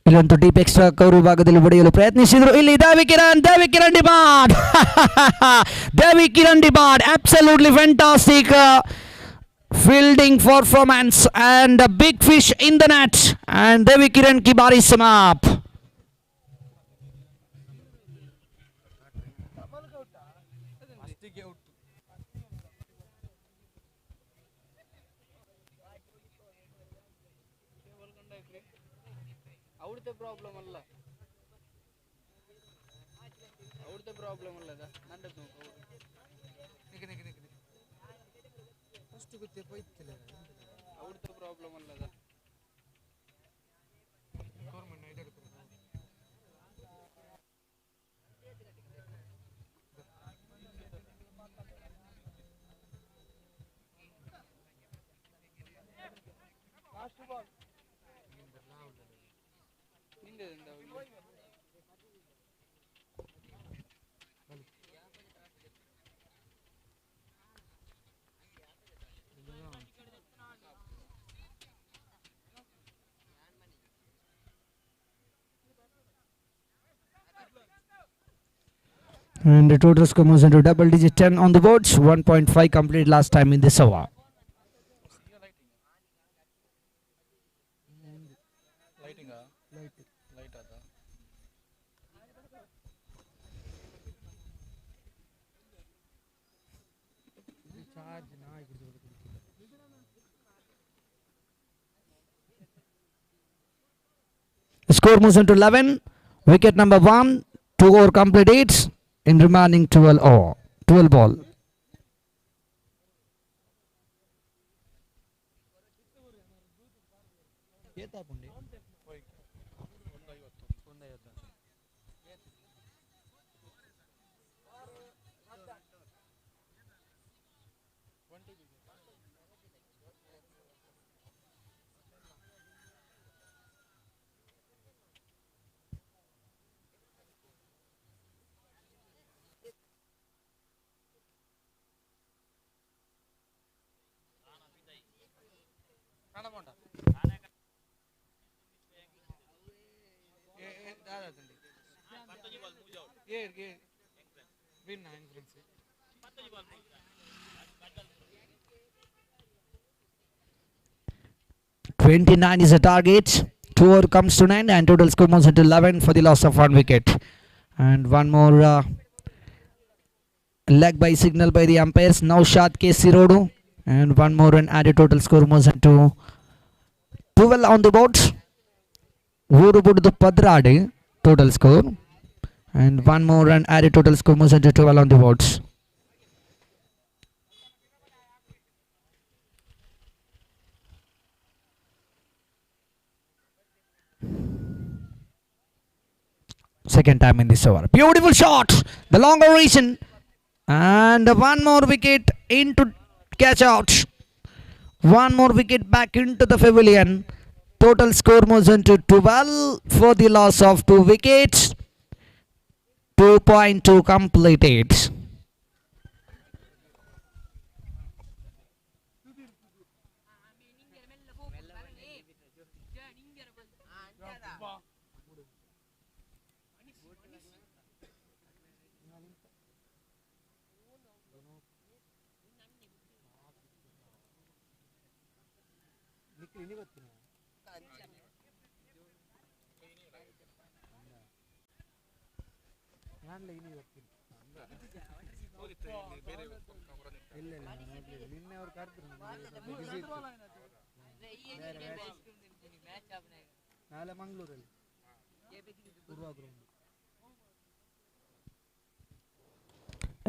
ಇಲ್ಲೊಂದು ಡೀಪ್ ಎಕ್ಸ್ಟ್ರಾ ಕವರು ಭಾಗದಲ್ಲಿ ಹೊಡೆಯಲು ಪ್ರಯತ್ನಿಸಿದ್ರು. ಇಲ್ಲಿ Devi Kiran demand Devi Kiran demand absolutely fantastic fielding performance and a big fish in the net and Devi Kiran की बारी समाप्त. ಅವ್ರದ್ದೇ ಪ್ರಾಬ್ಲಮ್ ಅಲ್ಲ ನಂದದ್ದು ಫಸ್ಟ್ ಗೊತ್ತೇ ಹೋಯ್ತಿಲ್ಲ ಅವ್ರದ್ದು ಪ್ರಾಬ್ಲಮ್ ಅಲ್ಲದ ಗೌರ್ಮೆಂಟ್ ಇದೆ ಲಾಸ್ಟ್ ಬಾಲ್ ನಿಂದೆದಿಂದ And the total score moves into double digit 10 on the boards. 1.5 complete last time in this over. Charge ನಾಯಿ ಕುಡಿದು Score moves on to 11. Wicket number 1. 2 over completed in remaining 12 over. 12 ball. ಏತಾಪುಂಡಿ ಕಾಣಬೋಂಡ win influence 29 is a target. 2 over comes to 9 and total score moves into 11 for the loss of 1 wicket. And one more leg by signal by the umpires. Now Shad K. Sirodu. And one more run added. Total score moves into 12 on the board. Urubudu Padrade. Total score. And one more run added. Total score moves into 12 on the boards. Second time in this over. Beautiful shot. The longer reason. And one more wicket into catch out. One more wicket back into the pavilion. Total score moves into 12 for the loss of 2 wickets. 2.2 completed. ನಿನ್ನೆ ಅವ್ರು ಕರೆದ್ರು ನಾಳೆ ಮಂಗಳೂರಲ್ಲಿ ಪೂರ್ವ ground.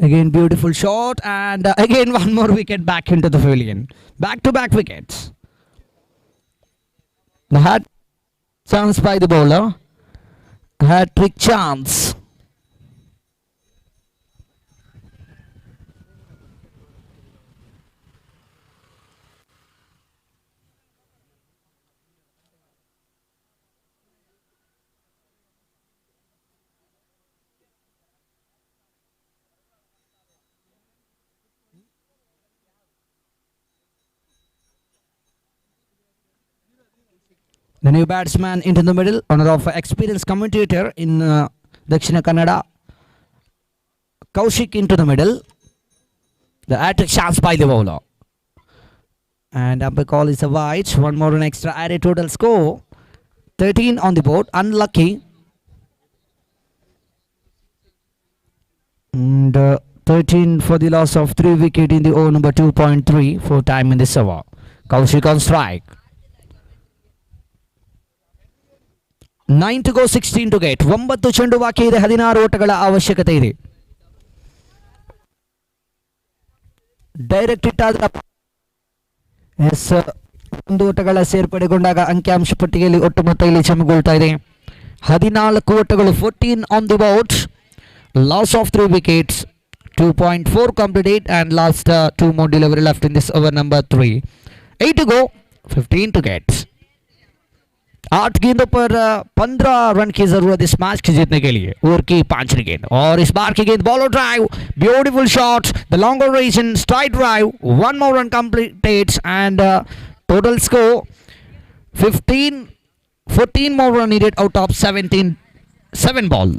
Again beautiful shot and again one more wicket back into the pavilion. Back to back wickets. The hat chance by the bowler. Hat-trick chance. The new batsman into the middle, honor of experienced commentator in Dakshina Kannada. Kaushik into the middle. The hat-trick chance by the bowler. And umpire call is a wide. One more an extra added. Total score 13 on the board. Unlucky. And 13 for the loss of 3 wicket in the over number 2.3 for time in this over. Kaushik on strike. 9 to go, 16 to get. 9 ಚೆಂಡು ಬಾಕಿ ಇದೆ, 16 ಓಟಗಳ ಅವಶ್ಯಕತೆ ಇದೆ. ಡೈರೆಕ್ಟ್ ಹಿಟ್ ಆದ ಒಂದು ಓಟಗಳ ಸೇರ್ಪಡೆಗೊಂಡಾಗ ಅಂಕಿಅಂಶ ಪಟ್ಟಿಗೆಯಲ್ಲಿ ಒಟ್ಟು ಮೊತ್ತ ಇಲ್ಲಿ ಚಮಗೊಳ್ತಾ ಇದೆ. 14 ಓಟಗಳು, 14 on the ಬೌಟ್. Loss of 3 wickets, 2.4 completed and last 2 more delivery left in this over number 3. 8 to go, 15 to get. 8 गेंदों पर 15 रन की जरूरत इस मैच के जीतने के लिए. ओवर की 5वीं गेंद और इस बार की गेंद bowler drive, beautiful shot, the longer region strike drive, 1 more run completed and total score 14 more run needed out of 7 ball.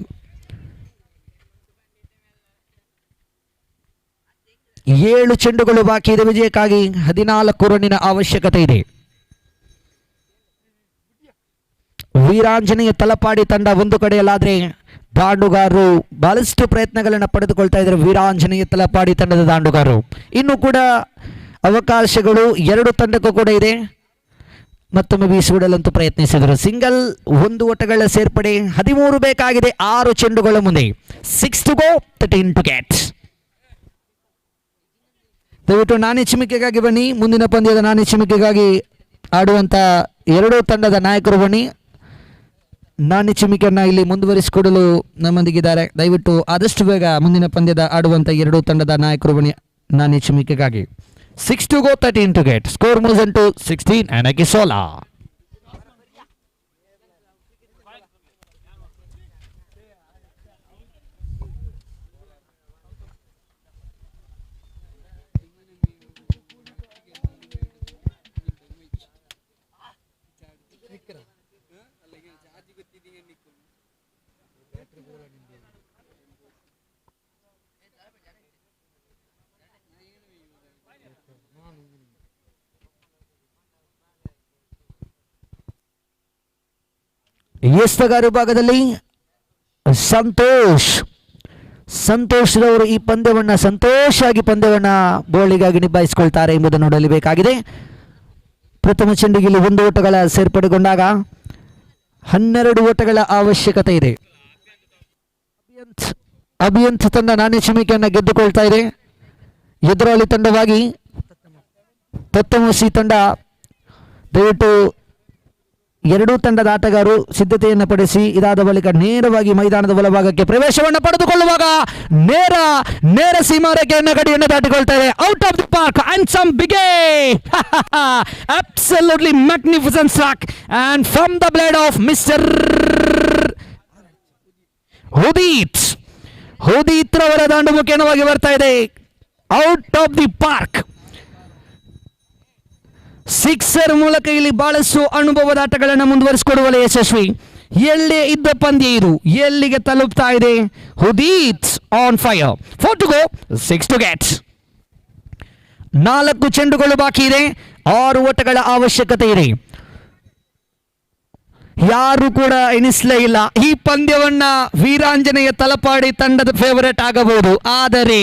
7 ಚೆಂಡುಗಳು ಬಾಕಿ ಇದೆ ವಿಜಯಕ್ಕಾಗಿ. 14 ರನ್ನಿನ ಅವಶ್ಯಕತೆ ಇದೆ. ವೀರಾಂಜನೇಯ ತಲಪಾಡಿ ತಂಡ ಒಂದು ಕಡೆಯಲ್ಲಾದರೆ ದಾಂಡುಗಾರರು ಬಹಳಷ್ಟು ಪ್ರಯತ್ನಗಳನ್ನು ಪಡೆದುಕೊಳ್ತಾ ಇದ್ದಾರೆ ವೀರಾಂಜನೇಯ ತಲಪಾಡಿ ತಂಡದ ದಾಂಡುಗಾರರು. ಇನ್ನು ಕೂಡ ಅವಕಾಶಗಳು ಎರಡು ತಂಡಕ್ಕೂ ಕೂಡ ಇದೆ. ಮತ್ತೊಮ್ಮೆ ಬೀಸುಬಿಡಲಂತೂ ಪ್ರಯತ್ನಿಸಿದರು. ಸಿಂಗಲ್ 1 ಓಟಗಳ ಸೇರ್ಪಡೆ. 13 ಬೇಕಾಗಿದೆ 6 ಚೆಂಡುಗಳ ಮುಂದೆ. 6 to go, 13 to get. ದಯವಿಟ್ಟು ನಾಣಿ ಚಿಮಿಕೆಗಾಗಿ ಬನ್ನಿ. ಮುಂದಿನ ಪಂದ್ಯದ ನಾಣಿ ಚಿಮಿಕೆಗಾಗಿ ಆಡುವಂಥ ಎರಡೂ ತಂಡದ ನಾಯಕರು ಬನ್ನಿ. ನಾಣಿ ಚಿಮಿಕೆಯನ್ನು ಇಲ್ಲಿ ಮುಂದುವರಿಸಿಕೊಡಲು ನಮ್ಮೊಂದಿಗಿದ್ದಾರೆ. ದಯವಿಟ್ಟು ಆದಷ್ಟು ಬೇಗ ಮುಂದಿನ ಪಂದ್ಯದ ಆಡುವಂಥ ಎರಡೂ ತಂಡದ ನಾಯಕರು ಬನ್ನಿ Nani ಚಿಮಿಕೆಗಾಗಿ. 6 to go, 13 to get. Score moves into 16 and Akisola. ಎಸ್ತಗಾರ ವಿಭಾಗದಲ್ಲಿ ಸಂತೋಷ್ ರವರು ಈ ಪಂದ್ಯವನ್ನು ಸಂತೋಷವಾಗಿ ಬೋಳಿಗಾಗಿ ನಿಭಾಯಿಸಿಕೊಳ್ತಾರೆ ಎಂಬುದನ್ನು ನೋಡಲೇಬೇಕಾಗಿದೆ. ಪ್ರಥಮ ಚೆಂಡಿಗೆ ಇಲ್ಲಿ 1 ಓಟಗಳ ಸೇರ್ಪಡೆಗೊಂಡಾಗ 12 ಓಟಗಳ ಅವಶ್ಯಕತೆ ಇದೆ. ಅಭಿಯಂತ್ ತಂಡ ನಾಣ್ಯ ಚಿಮಿಕೆಯನ್ನು ಗೆದ್ದುಕೊಳ್ತಾ ಇದೆ. ಎದುರಾಳಿ ತಂಡವಾಗಿ ತತ್ತಮಸಿ ತಂಡ ದಯವಿಟ್ಟು ಎರಡೂ ತಂಡದ ಆಟಗಾರರು ಸಿದ್ಧತೆಯನ್ನು ಪಡಿಸಿ ಇದಾದ ಬಳಿಕ ನೇರವಾಗಿ ಮೈದಾನದ ಬಲಭಾಗಕ್ಕೆ ಪ್ರವೇಶವನ್ನು ಪಡೆದುಕೊಳ್ಳುವಾಗ ನೇರ ಸೀಮಾರೇಖೆಯನ್ನು ಗಡಿಯನ್ನು ದಾಟಿಕೊಳ್ತಾ ಇದೆ. Out of the park and some big absolutely magnificent strike and from the blade of mister Hudeeth ರವರ ದಾಂಡು ಮುಖೇನವಾಗಿ ಬರ್ತಾ ಇದೆ. Out of the park sixer ಮೂಲಕ ಇಲ್ಲಿ ಬಹಳಷ್ಟು ಅನುಭವದ ಆಟಗಳನ್ನು ಮುಂದುವರಿಸಿಕೊಡುವಲ್ಲಿ ಯಶಸ್ವಿ. ಎಲ್ಲೇ ಇದ್ದ ಪಂದ್ಯ ಇದು ಎಲ್ಲಿಗೆ ತಲುಪ್ತಾ ಇದೆ. Hudeeth on fire. 4 to go, 6 to get. 4 ಚೆಂಡುಗಳು ಬಾಕಿ ಇದೆ. 6 ಓಟಗಳ ಅವಶ್ಯಕತೆ ಇದೆ. ಯಾರು ಕೂಡ ಎಣಿಸಲೇ ಇಲ್ಲ ಈ ಪಂದ್ಯವನ್ನ ವೀರಾಂಜನೇಯ ತಲಪಾಡಿ ತಂಡದ ಫೇವರೇಟ್ ಆಗಬಹುದು. ಆದರೆ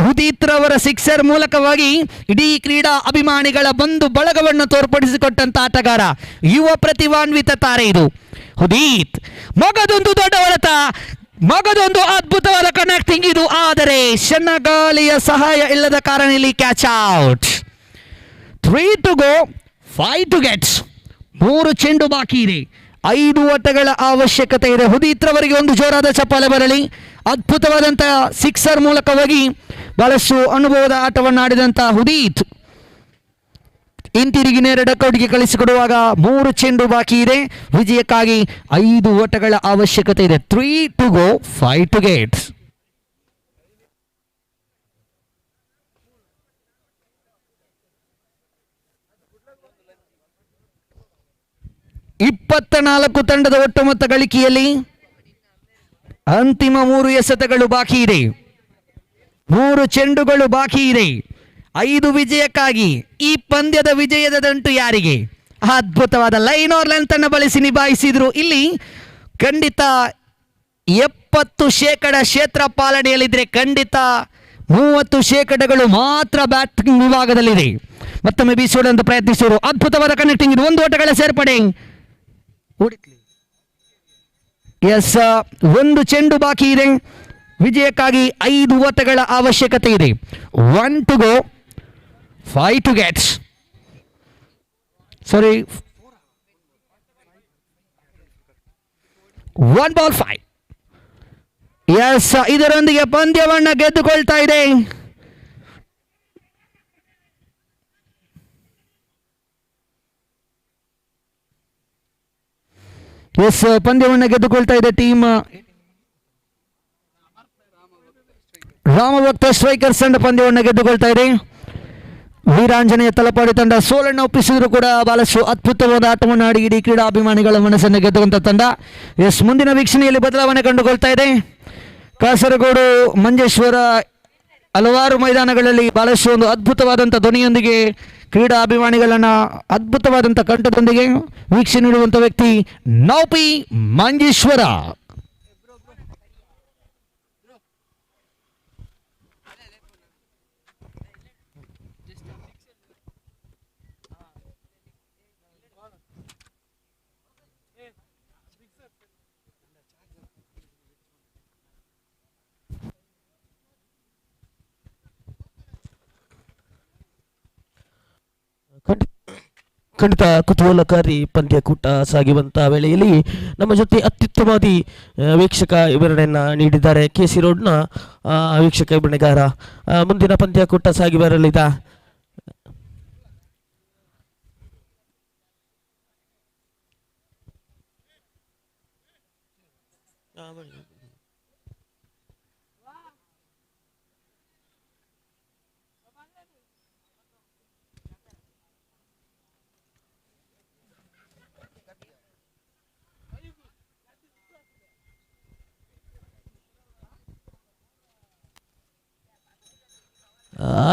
ಹುದೀತ್ ರವರ ಸಿಕ್ಸರ್ ಮೂಲಕವಾಗಿ ಇಡೀ ಕ್ರೀಡಾ ಅಭಿಮಾನಿಗಳ ಬಂಧು ಬಳಗವನ್ನು ತೋರ್ಪಡಿಸಿಕೊಟ್ಟಂತ ಆಟಗಾರ, ಯುವ ಪ್ರತಿಭಾನ್ವಿತ ತಾರೆ ಇದು ಹುದೀತ್. ಮಗದೊಂದು ದೊಡ್ಡ ಹೊಡೆತ, ಮಗದೊಂದು ಅದ್ಭುತವಾದ ಕನೆಕ್ಟಿಂಗ್ ಇದು. ಆದರೆ ಶನ್ನಗಾಲಿಯ ಸಹಾಯ ಇಲ್ಲದ ಕಾರಣ ಇಲ್ಲಿ catch out. 3 to go, 5 to get. 3 ಚೆಂಡು ಬಾಕಿ ಇದೆ. 5 ಓಟಗಳ ಅವಶ್ಯಕತೆ ಇದೆ. ಹುದೀತ್ ರವರಿಗೆ ಒಂದು ಜೋರಾದ ಚಪ್ಪಾಳೆ ಬರಲಿ. ಅದ್ಭುತವಾದಂತಹ ಸಿಕ್ಸರ್ ಮೂಲಕವಾಗಿ ಬಹಳಷ್ಟು ಅನುಭವದ ಆಟವನ್ನು ಆಡಿದಂಥ ಹುದೀತ್ ಹಿಂತಿರುಗಿ ನೇರ ಡಕೌಟ್ಗೆ ಕಳಿಸಿಕೊಡುವಾಗ 3 ಚೆಂಡು ಬಾಕಿ ಇದೆ. ವಿಜಯಕ್ಕಾಗಿ 5 ಓಟಗಳ ಅವಶ್ಯಕತೆ ಇದೆ. 3 to go, 5 to get. ಇಪ್ಪತ್ತ 4 ತಂಡದ ಒಟ್ಟು ಮೊತ್ತ ಗಳಿಕೆಯಲ್ಲಿ ಅಂತಿಮ 3 ಎಸೆತಗಳು ಬಾಕಿ ಇದೆ. 3 ಚೆಂಡುಗಳು ಬಾಕಿ ಇದೆ. 5 ವಿಜಯಕ್ಕಾಗಿ ಈ ಪಂದ್ಯದ ವಿಜಯದ ದಂಟು ಯಾರಿಗೆ? ಅದ್ಭುತವಾದ ಲೈನ್ ಆರ್ ಲೆಂತ್ ಅನ್ನು ಬಳಸಿ ನಿಭಾಯಿಸಿದ್ರು. ಇಲ್ಲಿ ಖಂಡಿತ 70% ಕ್ಷೇತ್ರ ಪಾಲನೆಯಲ್ಲಿದ್ರೆ ಖಂಡಿತ 30% ಮಾತ್ರ ಬ್ಯಾಟಿಂಗ್ ವಿಭಾಗದಲ್ಲಿದೆ. ಮತ್ತೊಮ್ಮೆ ಬೀಸೋಡಂತ ಪ್ರಯತ್ನಿಸಿದರು. ಅದ್ಭುತವಾದ ಕನೆಕ್ಟಿಂಗ್ ಇದು. 1 ಓಟಗಳ ಸೇರ್ಪಡೆ. ಎಸ್, 1 ಚೆಂಡು ಬಾಕಿ ಇದೆ. ವಿಜಯಕ್ಕಾಗಿ 5 ಓಟಗಳ ಅವಶ್ಯಕತೆ ಇದೆ. 1 to go, 5 to get. Sorry, 1 ball 5. Yes, ಇದರೊಂದಿಗೆ ಪಂದ್ಯವನ್ನು ಗೆದ್ದುಕೊಳ್ತಾ ಇದೆ. ಎಸ್, ಪಂದ್ಯವನ್ನು ಗೆದ್ದುಕೊಳ್ತಾ ಇದೆ ಟೀಮ್ ರಾಮಭಕ್ತ ಸ್ಟ್ರೈಕರ್ಸ್ ತಂಡ ಪಂದ್ಯವನ್ನು ಗೆದ್ದುಕೊಳ್ತಾ ಇದೆ. ವೀರಾಂಜನೇಯ ತಲಪಾಡಿ ತಂಡ ಸೋಲನ್ನು ಒಪ್ಪಿಸಿದ್ರು ಕೂಡ ಬಹಳಷ್ಟು ಅದ್ಭುತವಾದ ಆಟವನ್ನು ಆಡಿ ಇಡೀ ಕ್ರೀಡಾಭಿಮಾನಿಗಳ ಮನಸ್ಸನ್ನು ಗೆದ್ದುಕೊಂಡ ತಂಡ. ಎಸ್, ಮುಂದಿನ ವೀಕ್ಷಣೆಯಲ್ಲಿ ಬದಲಾವಣೆ ಕಂಡುಕೊಳ್ತಾ ಇದೆ. ಕಾಸರಗೋಡು ಮಂಜೇಶ್ವರ ಹಲವಾರು ಮೈದಾನಗಳಲ್ಲಿ ಬಹಳಷ್ಟು ಒಂದು ಅದ್ಭುತವಾದಂಥ ಧ್ವನಿಯೊಂದಿಗೆ ಕ್ರೀಡಾ ಅಭಿಮಾನಿಗಳನ್ನ ಅದ್ಭುತವಾದಂಥ ಕಂಠದೊಂದಿಗೆ ವೀಕ್ಷಣೆ ನೀಡುವಂಥ ವ್ಯಕ್ತಿ ನೌಪಿ ಮಂಜೇಶ್ವರ. ಖಂಡಿತ ಕುತೂಹಲಕಾರಿ ಪಂದ್ಯಕೂಟ ಸಾಗಿರುವಂತಹ ವೇಳೆಯಲ್ಲಿ ನಮ್ಮ ಜೊತೆ ಅತ್ಯುತ್ತಮವಾದಿ ವೀಕ್ಷಕ ವಿವರಣೆಯನ್ನು ನೀಡಿದ್ದಾರೆ KC ರೋಡ್ನ ವೀಕ್ಷಕ ವಿವರಣೆಗಾರ. ಮುಂದಿನ ಪಂದ್ಯಕೂಟ ಸಾಗಿ ಬರಲಿದೆ.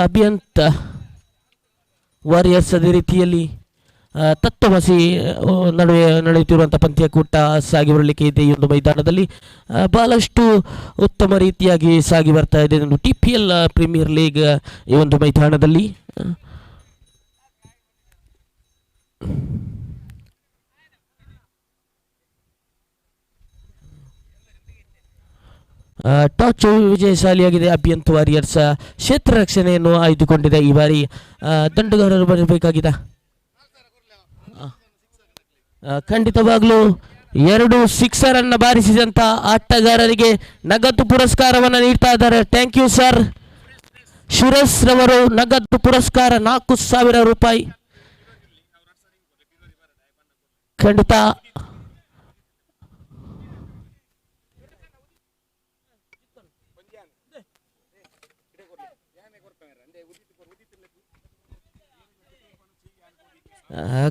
ಅಭಿಯಂತ ವಾರಿಯರ್ಸ್ ಅದೇ ರೀತಿಯಲ್ಲಿ ತತ್ವಮಸಿ ನಡುವೆ ನಡೆಯುತ್ತಿರುವಂಥ ಪಂದ್ಯಕೂಟ ಸಾಗಿ ಬರಲಿಕ್ಕೆ ಇದೆ. ಈ ಒಂದು ಮೈದಾನದಲ್ಲಿ ಬಹಳಷ್ಟು ಉತ್ತಮ ರೀತಿಯಾಗಿ ಸಾಗಿ ಬರ್ತಾ ಇದೆ. TPL ಪ್ರೀಮಿಯರ್ ಲೀಗ್ ಈ ಒಂದು ಮೈದಾನದಲ್ಲಿ ಟಾಸ್ ವಿಜಯಶಾಲಿಯಾಗಿದೆ. ಅಭಿಯಂತ ವಾರಿಯರ್ಸ್ ಕ್ಷೇತ್ರ ರಕ್ಷಣೆಯನ್ನು ಆಯ್ದುಕೊಂಡಿದೆ. ಈ ಬಾರಿ ದಂಡುಗಾರರು ಬರಬೇಕಾಗಿದೆ. ಖಂಡಿತವಾಗ್ಲೂ 2 ಸಿಕ್ಸರ್ ಅನ್ನು ಬಾರಿಸಿದಂತ ಆಟಗಾರರಿಗೆ ನಗದು ಪುರಸ್ಕಾರವನ್ನು ನೀಡ್ತಾ ಇದ್ದಾರೆ. Thank you sir. ಸುರೇಶ್ ರವರು ನಗದು ಪುರಸ್ಕಾರ 4,000 ರೂಪಾಯಿ. ಖಂಡಿತ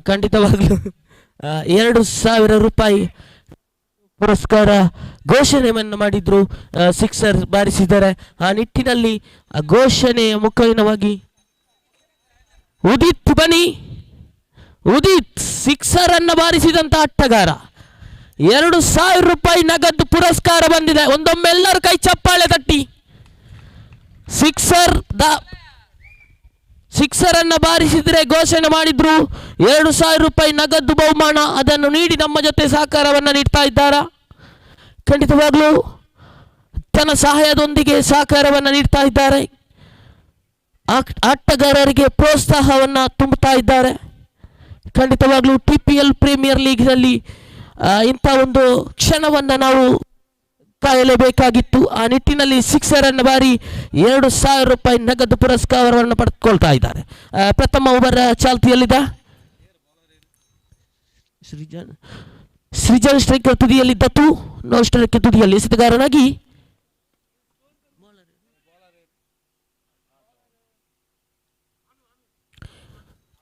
ಖಂಡಿತವಾಗ್ಲೂ 2,000 ರೂಪಾಯಿ ಪುರಸ್ಕಾರ ಘೋಷಣೆಯನ್ನು ಮಾಡಿದ್ರು. ಸಿಕ್ಸರ್ ಬಾರಿಸಿದ್ದಾರೆ. ಆ ನಿಟ್ಟಿನಲ್ಲಿ ಘೋಷಣೆಯ ಮುಖೇನವಾಗಿ ಉದಿತ್ ಬನ್ನಿ. ಉದಿತ್ ಸಿಕ್ಸರ್ ಅನ್ನು ಬಾರಿಸಿದಂತ ಆಟಗಾರ 2,000 ರೂಪಾಯಿ ನಗದು ಪುರಸ್ಕಾರ ಬಂದಿದೆ. ಒಂದೊಮ್ಮೆ ಎಲ್ಲರೂ ಕೈ ಚಪ್ಪಾಳೆ ತಟ್ಟಿ. ಸಿಕ್ಸರ್ ಅನ್ನ ಬಾರಿಸಿದ್ರೆ ಘೋಷಣೆ ಮಾಡಿದ್ರು 2,000 ರೂಪಾಯಿ ನಗದು ಬಹುಮಾನ. ಅದನ್ನು ನೀಡಿ ನಮ್ಮ ಜೊತೆ ಸಹಕಾರವನ್ನು ನೀಡ್ತಾ ಇದ್ದಾರೆ. ಖಂಡಿತವಾಗ್ಲೂ ತನ್ನ ಸಹಾಯದೊಂದಿಗೆ ಸಹಕಾರವನ್ನು ನೀಡ್ತಾ ಇದ್ದಾರೆ. ಆಟಗಾರರಿಗೆ ಪ್ರೋತ್ಸಾಹವನ್ನು ತುಂಬುತ್ತಾ ಇದ್ದಾರೆ. ಖಂಡಿತವಾಗ್ಲೂ TPL ಪ್ರೀಮಿಯರ್ ಲೀಗ್ನಲ್ಲಿ ಇಂಥ ಒಂದು ಕ್ಷಣವನ್ನು ನಾವು ಕಾಯಲೇಬೇಕಾಗಿತ್ತು. ಆ ನಿಟ್ಟಿನಲ್ಲಿ ಸಿಕ್ಸರ್ ಅನ್ನು ಬಾರಿ 2,000 ರೂಪಾಯಿ ನಗದು ಪುರಸ್ಕಾರವನ್ನು ಪಡೆದುಕೊಳ್ತಾ ಇದ್ದಾರೆ. ಪ್ರಥಮ ಓವರ್ ಚಾಲ್ತಿಯಲ್ಲಿದೆ. ಸೃಜನ್ ಸ್ಟ್ರೈಕರ್ ತುದಿಯಲ್ಲಿ ದತ್ತು, ನೋ ಸ್ಟ್ರೈಕರ್ ತುದಿಯಲ್ಲಿ ಎಸೆತಗಾರನಾಗಿ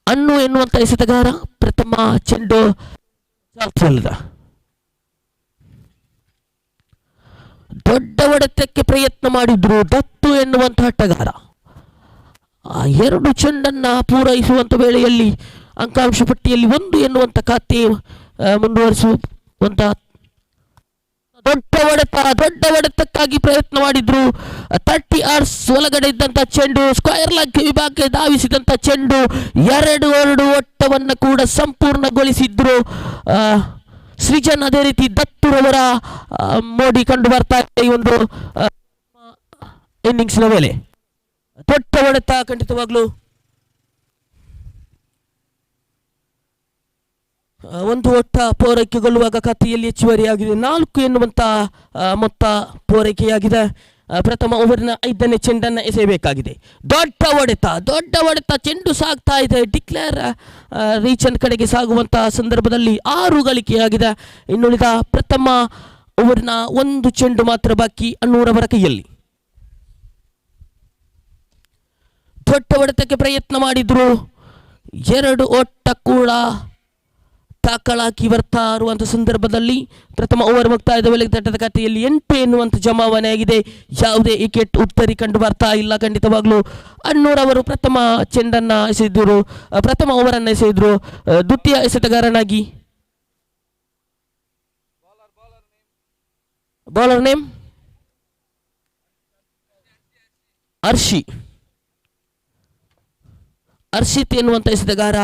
ಅನ್ನು ಎನ್ನುವಂತ ಎಸೆತಗಾರ ಪ್ರಥಮ ಚೆಂಡು ಚಾಲ್ತಿಯಲ್ಲಿದೆ. ದೊಡ್ಡ ಹೊಡೆತಕ್ಕೆ ಪ್ರಯತ್ನ ಮಾಡಿದ್ರು ದತ್ತು ಎನ್ನುವಂಥ ಆಟಗಾರ. 2 ಚೆಂಡನ್ನ ಪೂರೈಸುವಂತ ವೇಳೆಯಲ್ಲಿ ಅಂಕಾಂಶ ಪಟ್ಟಿಯಲ್ಲಿ 1 ಎನ್ನುವಂತ ಖಾತೆ ಮುಂದುವರಿಸುವಂತ ದೊಡ್ಡ ಹೊಡೆತಕ್ಕಾಗಿ ಪ್ರಯತ್ನ ಮಾಡಿದ್ರು. 30 yards ಒಳಗಡೆ ಇದ್ದಂತ ಚೆಂಡು ಸ್ಕ್ವೇರ್ ಲೆಗ್ ವಿಭಾಗಕ್ಕೆ ಧಾವಿಸಿದಂತ ಚೆಂಡು 2 ಓಟವನ್ನು ಕೂಡ ಸಂಪೂರ್ಣಗೊಳಿಸಿದ್ರು ಸೃಜನ್. ಅದೇ ರೀತಿ ದತ್ತುರವರ ಮೋಡಿ ಕಂಡು ಬರ್ತಾ ಇದೆ ಈ ಒಂದು ಇನ್ನಿಂಗ್ಸ್ನ ಮೇಲೆ. ದೊಡ್ಡ ಹೊಡೆತ ಖಂಡಿತವಾಗ್ಲೂ ಒಂದು ಓಟ ಪೂರೈಕೆಗೊಳ್ಳುವಾಗ ಖಾತೆಯಲ್ಲಿ ಹೆಚ್ಚುವರಿಯಾಗಿದೆ. 4 ಎನ್ನುವಂತ ಮೊತ್ತ ಪೂರೈಕೆಯಾಗಿದೆ. ಪ್ರಥಮ ಓವರ್ನ 5ನೇ ಚೆಂಡನ್ನು ಎಸೆಯಬೇಕಾಗಿದೆ. ದೊಡ್ಡ ಹೊಡೆತ ಚೆಂಡು ಸಾಗ್ತಾ ಇದೆ. ಡಿಕ್ಲೇರ್ ರೀಚನ್ ಕಡೆಗೆ ಸಾಗುವಂತಹ ಸಂದರ್ಭದಲ್ಲಿ 6 ಗಳಿಕೆಯಾಗಿದೆ. ಇನ್ನುಳಿದ ಪ್ರಥಮ ಓವರ್ನ 1 ಚೆಂಡು ಮಾತ್ರ ಬಾಕಿ ಅನ್ನೂರವರ ಕೈಯಲ್ಲಿ. ದೊಡ್ಡ ಹೊಡೆತಕ್ಕೆ ಪ್ರಯತ್ನ ಮಾಡಿದ್ರು. 2 ಓಟ ಕೂಡ ಟಾಕಲ್ ಹಾಕಿ ಬರ್ತಾ ಇರುವಂಥ ಸಂದರ್ಭದಲ್ಲಿ ಪ್ರಥಮ ಓವರ್ ಮುಕ್ತಾಯದ ವೇಳೆಗೆ ತಂಡದ ಖಾತೆಯಲ್ಲಿ 8 ಎನ್ನುವಂಥ ಜಮಾವಣೆಯಾಗಿದೆ. ಯಾವುದೇ ವಿಕೆಟ್ ಉತ್ತರಿ ಕಂಡು ಬರ್ತಾ ಇಲ್ಲ. ಖಂಡಿತವಾಗ್ಲೂ ಅಣ್ಣೂರ್ ಅವರು ಪ್ರಥಮ ಚೆಂಡನ್ನು ಎಸೆದಿದ್ರು, ಪ್ರಥಮ ಓವರನ್ನು ಎಸೆದಿದ್ರು. ದ್ವಿತೀಯ ಎಸೆತಗಾರನಾಗಿ ಬೌಲರ್ ನೇಮ್ ಹರ್ಷಿತ್ ಎನ್ನುವಂಥ ಎಸೆತಗಾರ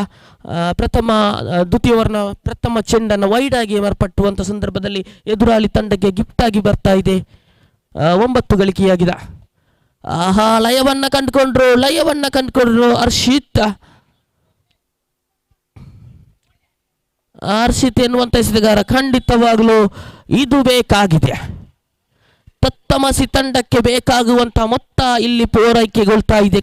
ದ್ವಿತೀಯ ಓವರ್ನ ಪ್ರಥಮ ಚೆಂಡನ್ನು ವೈಡ್ ಆಗಿ ಮಾರ್ಪಟ್ಟುವಂಥ ಸಂದರ್ಭದಲ್ಲಿ ಎದುರಾಳಿ ತಂಡಕ್ಕೆ ಗಿಫ್ಟ್ ಆಗಿ ಬರ್ತಾ ಇದೆ. 9 ಗಳಿಕೆಯಾಗಿದೆ. ಆಹಾ, ಲಯವನ್ನು ಕಂಡುಕೊಂಡ್ರು ಹರ್ಷಿತ್ ಎನ್ನುವಂಥ ಎಸೆತಗಾರ. ಖಂಡಿತವಾಗಲೂ ಇದು ಬೇಕಾಗಿದೆ. ತತ್ತಮಸಿ ತಂಡಕ್ಕೆ ಬೇಕಾಗುವಂಥ ಮೊತ್ತ ಇಲ್ಲಿ ಪೂರೈಕೆಗೊಳ್ತಾ ಇದೆ.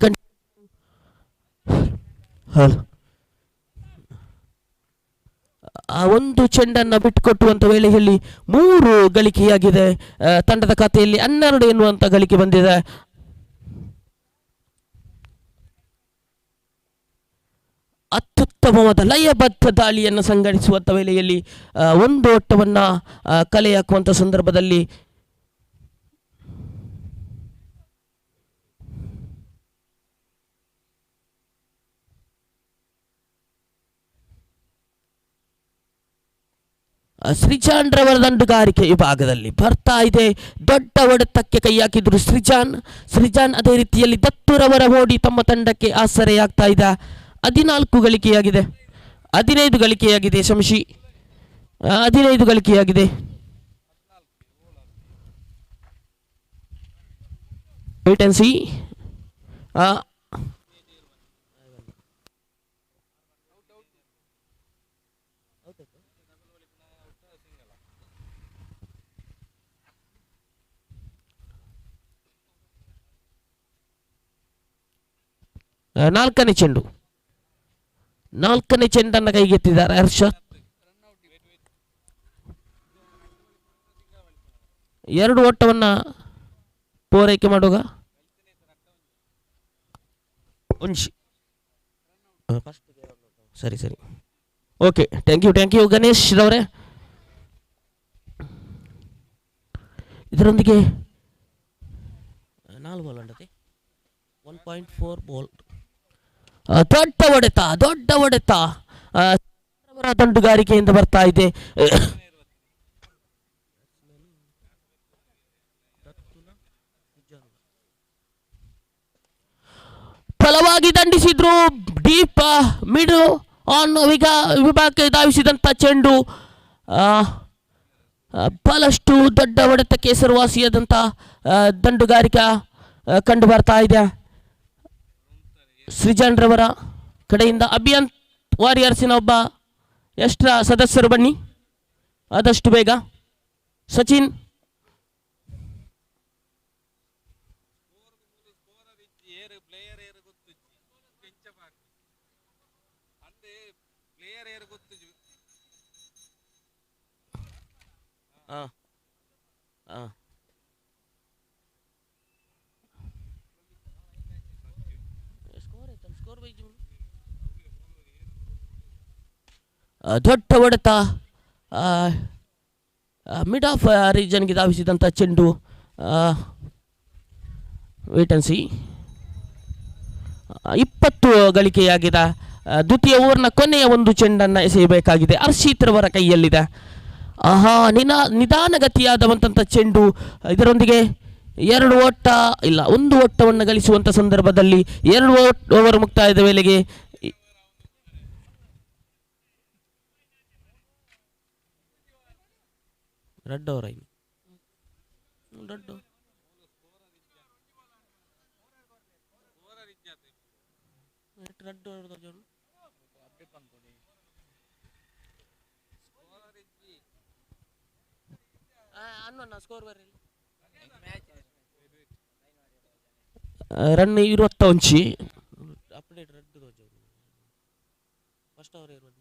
ಆ ಒಂದು ಚೆಂಡನ್ನು ಬಿಟ್ಟುಕೊಟ್ಟುವಂಥ ವೇಳೆಯಲ್ಲಿ 3 ಗಳಿಕೆಯಾಗಿದೆ. ತಂಡದ ಖಾತೆಯಲ್ಲಿ 12 ಎನ್ನುವಂಥ ಗಳಿಕೆ ಬಂದಿದೆ. ಅತ್ಯುತ್ತಮವಾದ ಲಯಬದ್ಧ ದಾಳಿಯನ್ನು ಸಂಘಟಿಸುವಂಥ ವೇಳೆಯಲ್ಲಿ ಒಂದು ಓಟವನ್ನು ಕಲೆ ಹಾಕುವಂಥ ಸಂದರ್ಭದಲ್ಲಿ ಸೃಜಾನ್ ರವರ ದಂಡುಗಾರಿಕೆ ವಿಭಾಗದಲ್ಲಿ ಬರ್ತಾ ಇದೆ. ದೊಡ್ಡ ಹೊಡೆತಕ್ಕೆ ಕೈ ಹಾಕಿದ್ರು ಸೃಜಾನ್. ಅದೇ ರೀತಿಯಲ್ಲಿ ದತ್ತುರವರ ಓಡಿ ತಮ್ಮ ತಂಡಕ್ಕೆ ಆಸರೆಯಾಗ್ತಾ ಇದೆ. 14 ಗಳಿಕೆಯಾಗಿದೆ. 15 ಗಳಿಕೆಯಾಗಿದೆ. ಶಂಶಿ 15 ಗಳಿಕೆಯಾಗಿದೆ. Wait and see. ನಾಲ್ಕನೇ ಚೆಂಡನ್ನು ಕೈಗೆತ್ತಿದ್ದಾರೆ ಹರ್ಷತ್. 2 ಓಟವನ್ನು ಪೂರೈಕೆ ಮಾಡುವಾಗ ಸರಿ ಓಕೆ. ಥ್ಯಾಂಕ್ ಯು ಗಣೇಶ್ ರವರೇ. ಇದರೊಂದಿಗೆ 4 ಬಾಲ್ ಅಂಡತೆ 1.4 ಬಾಲ್. ದೊಡ್ಡ ಹೊಡೆತ ದಂಡುಗಾರಿಕೆಯಿಂದ ಬರ್ತಾ ಇದೆ. ಬಲವಾಗಿ ದಂಡಿಸಿದ್ರು. ಡೀಪ್ ಮಿಡ್ ಆನ್ ವಿಭಾಗಕ್ಕೆ ಧಾವಿಸಿದಂಥ ಚೆಂಡು ಬಹಳಷ್ಟು ದೊಡ್ಡ ಹೊಡೆತಕ್ಕೆ ಹೆಸರುವಾಸಿಯಾದಂಥ ದಂಡುಗಾರಿಕೆ ಕಂಡು ಬರ್ತಾ ಇದೆ. ಸೃಜಾನ್ ರವರ ಕಡೆಯಿಂದ ಅಭಿಯಂತ್ ವಾರಿಯರ್ಸಿನ ಒಬ್ಬ ಎಕ್ಸ್ಟ್ರಾ ಸದಸ್ಯರು ಬನ್ನಿ ಆದಷ್ಟು ಬೇಗ. ಸಚಿನ್ ದೊಡ್ಡ ಹೊಡೆತ ಮಿಡ್ ಆಫ್ ರೀಜನ್ಗೆ ಧಾವಿಸಿದಂಥ ಚೆಂಡು. Wait and see. 20 ಗಳಿಕೆಯಾಗಿದೆ. ದ್ವಿತೀಯ ಓವರ್ನ ಕೊನೆಯ ಒಂದು ಚೆಂಡನ್ನು ಎಸೆಯಬೇಕಾಗಿದೆ. ಹರ್ಷಿತ್ ರವರ ಕೈಯಲ್ಲಿದೆ. ಆಹಾ, ನಿಧಾನಗತಿಯಾದಂಥ ಚೆಂಡು. ಇದರೊಂದಿಗೆ 2 ಓಟ ಇಲ್ಲ 1 ಓಟವನ್ನು ಗಳಿಸುವಂಥ ಸಂದರ್ಭದಲ್ಲಿ 2 ಓವರ್ ಮುಕ್ತಾಯದ ವೇಳೆಗೆ ರೆಡ್ ಓವರ್ ಆಯ್ತು. Run 21 update red first over ಇರೋದು.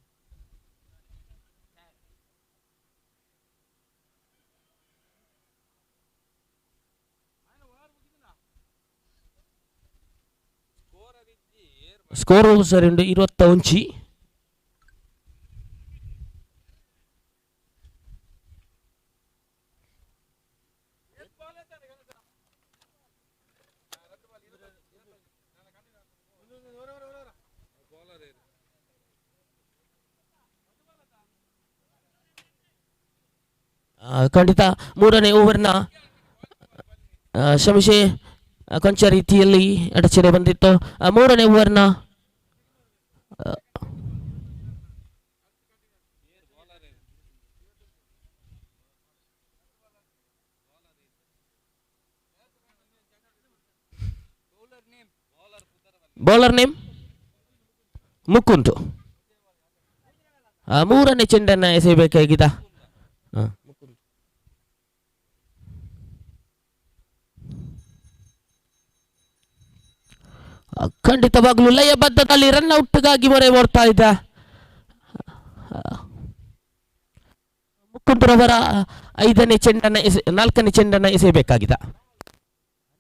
ಸ್ಕೋರ್ ಸರಿ 21. ಖಂಡಿತ ಮೂರನೇ ಓವರ್ನ ಕ್ಷಮಿಸಿ ಕೊಂಚ ರೀತಿಯಲ್ಲಿ ಅಡಚಣೆ ಬಂದಿತ್ತು. ಮೂರನೇ ಓವರ್ನ ಬೌಲರ್ ನೇಮ್ ಮುಕುಂದ್. ಮೂರನೇ ಚೆಂಡನ್ನು ಎಸೆಯಬೇಕಾಗಿದ್ದ ಖಂಡಿತವಾಗ್ಲೂ ಲಯಬದ್ಧದಲ್ಲಿ ರನ್ಔಟ್ಗಾಗಿ ಮೊರೆ ಓಡ್ತಾ ಇದ್ದ ಮುಕುಂದ್ರವರ ನಾಲ್ಕನೇ ಚೆಂಡನ್ನು ಎಸೆಯಬೇಕಾಗಿದ್ದ.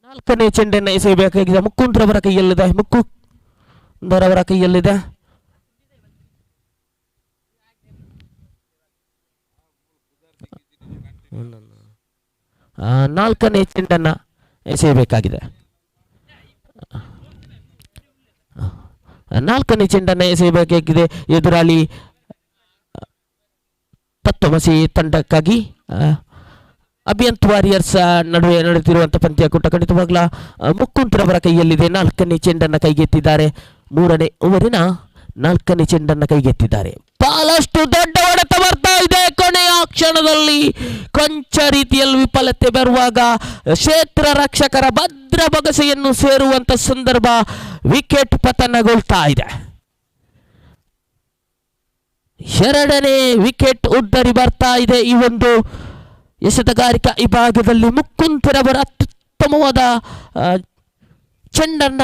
ನಾಲ್ಕನೇ ಚೆಂಡನ್ನು ಎಸೆಯಬೇಕಾಗಿದೆ. ಮುಕುಂದ್ರವರ ಕೈಯಲ್ಲಿದೆ. ಮುಕುಂದರವರ ಕೈಯಲ್ಲಿದೆ. ನಾಲ್ಕನೇ ಚೆಂಡನ್ನು ಎಸೆಯಬೇಕಾಗಿದೆ. ನಾಲ್ಕನೇ ಚೆಂಡನ್ನು ಎಸೆಯಬೇಕಾಗಿದೆ. ಎದುರಾಳಿ ತತ್ವಮಸಿ ತಂಡಕ್ಕಾಗಿ ಅಭಿಯಂತ್ ವಾರಿಯರ್ಸ್ ನಡುವೆ ನಡೆಯುತ್ತಿರುವಂಥ ಪಂದ್ಯಾಕೂಟ ಖಂಡಿತವಾಗ್ಲ ಮುಕುಂದ್ರವರ ಕೈಯಲ್ಲಿದೆ. ನಾಲ್ಕನೇ ಚೆಂಡನ್ನು ಕೈಗೆತ್ತಿದ್ದಾರೆ. ಮೂರನೇ ಓವರಿನ ನಾಲ್ಕನೇ ಚೆಂಡನ್ನು ಕೈಗೆತ್ತಿದ್ದಾರೆ. ಬಹಳಷ್ಟು ದೊಡ್ಡ ಹೊಡೆತ ಬರ್ತಾ ಇದೆ. ಕೊನೆಯ ಕ್ಷಣದಲ್ಲಿ ಕೊಂಚ ರೀತಿಯಲ್ಲಿ ವಿಫಲತೆ ಬರುವಾಗ ಕ್ಷೇತ್ರ ರಕ್ಷಕರ ಭದ್ರ ಬೊಗಸೆಯನ್ನು ಸೇರುವಂತ ಸಂದರ್ಭ. ವಿಕೆಟ್ ಪತನಗೊಳ್ತಾ ಇದೆ. ಎರಡನೇ ವಿಕೆಟ್ ಉದ್ದರಿ ಬರ್ತಾ ಇದೆ. ಈ ಒಂದು ಎಸೆತಗಾರಿಕಾ ವಿಭಾಗದಲ್ಲಿ ಮುಕುಂದ್ರವರ ಅತ್ಯುತ್ತಮವಾದ ಚೆಂಡನ್ನ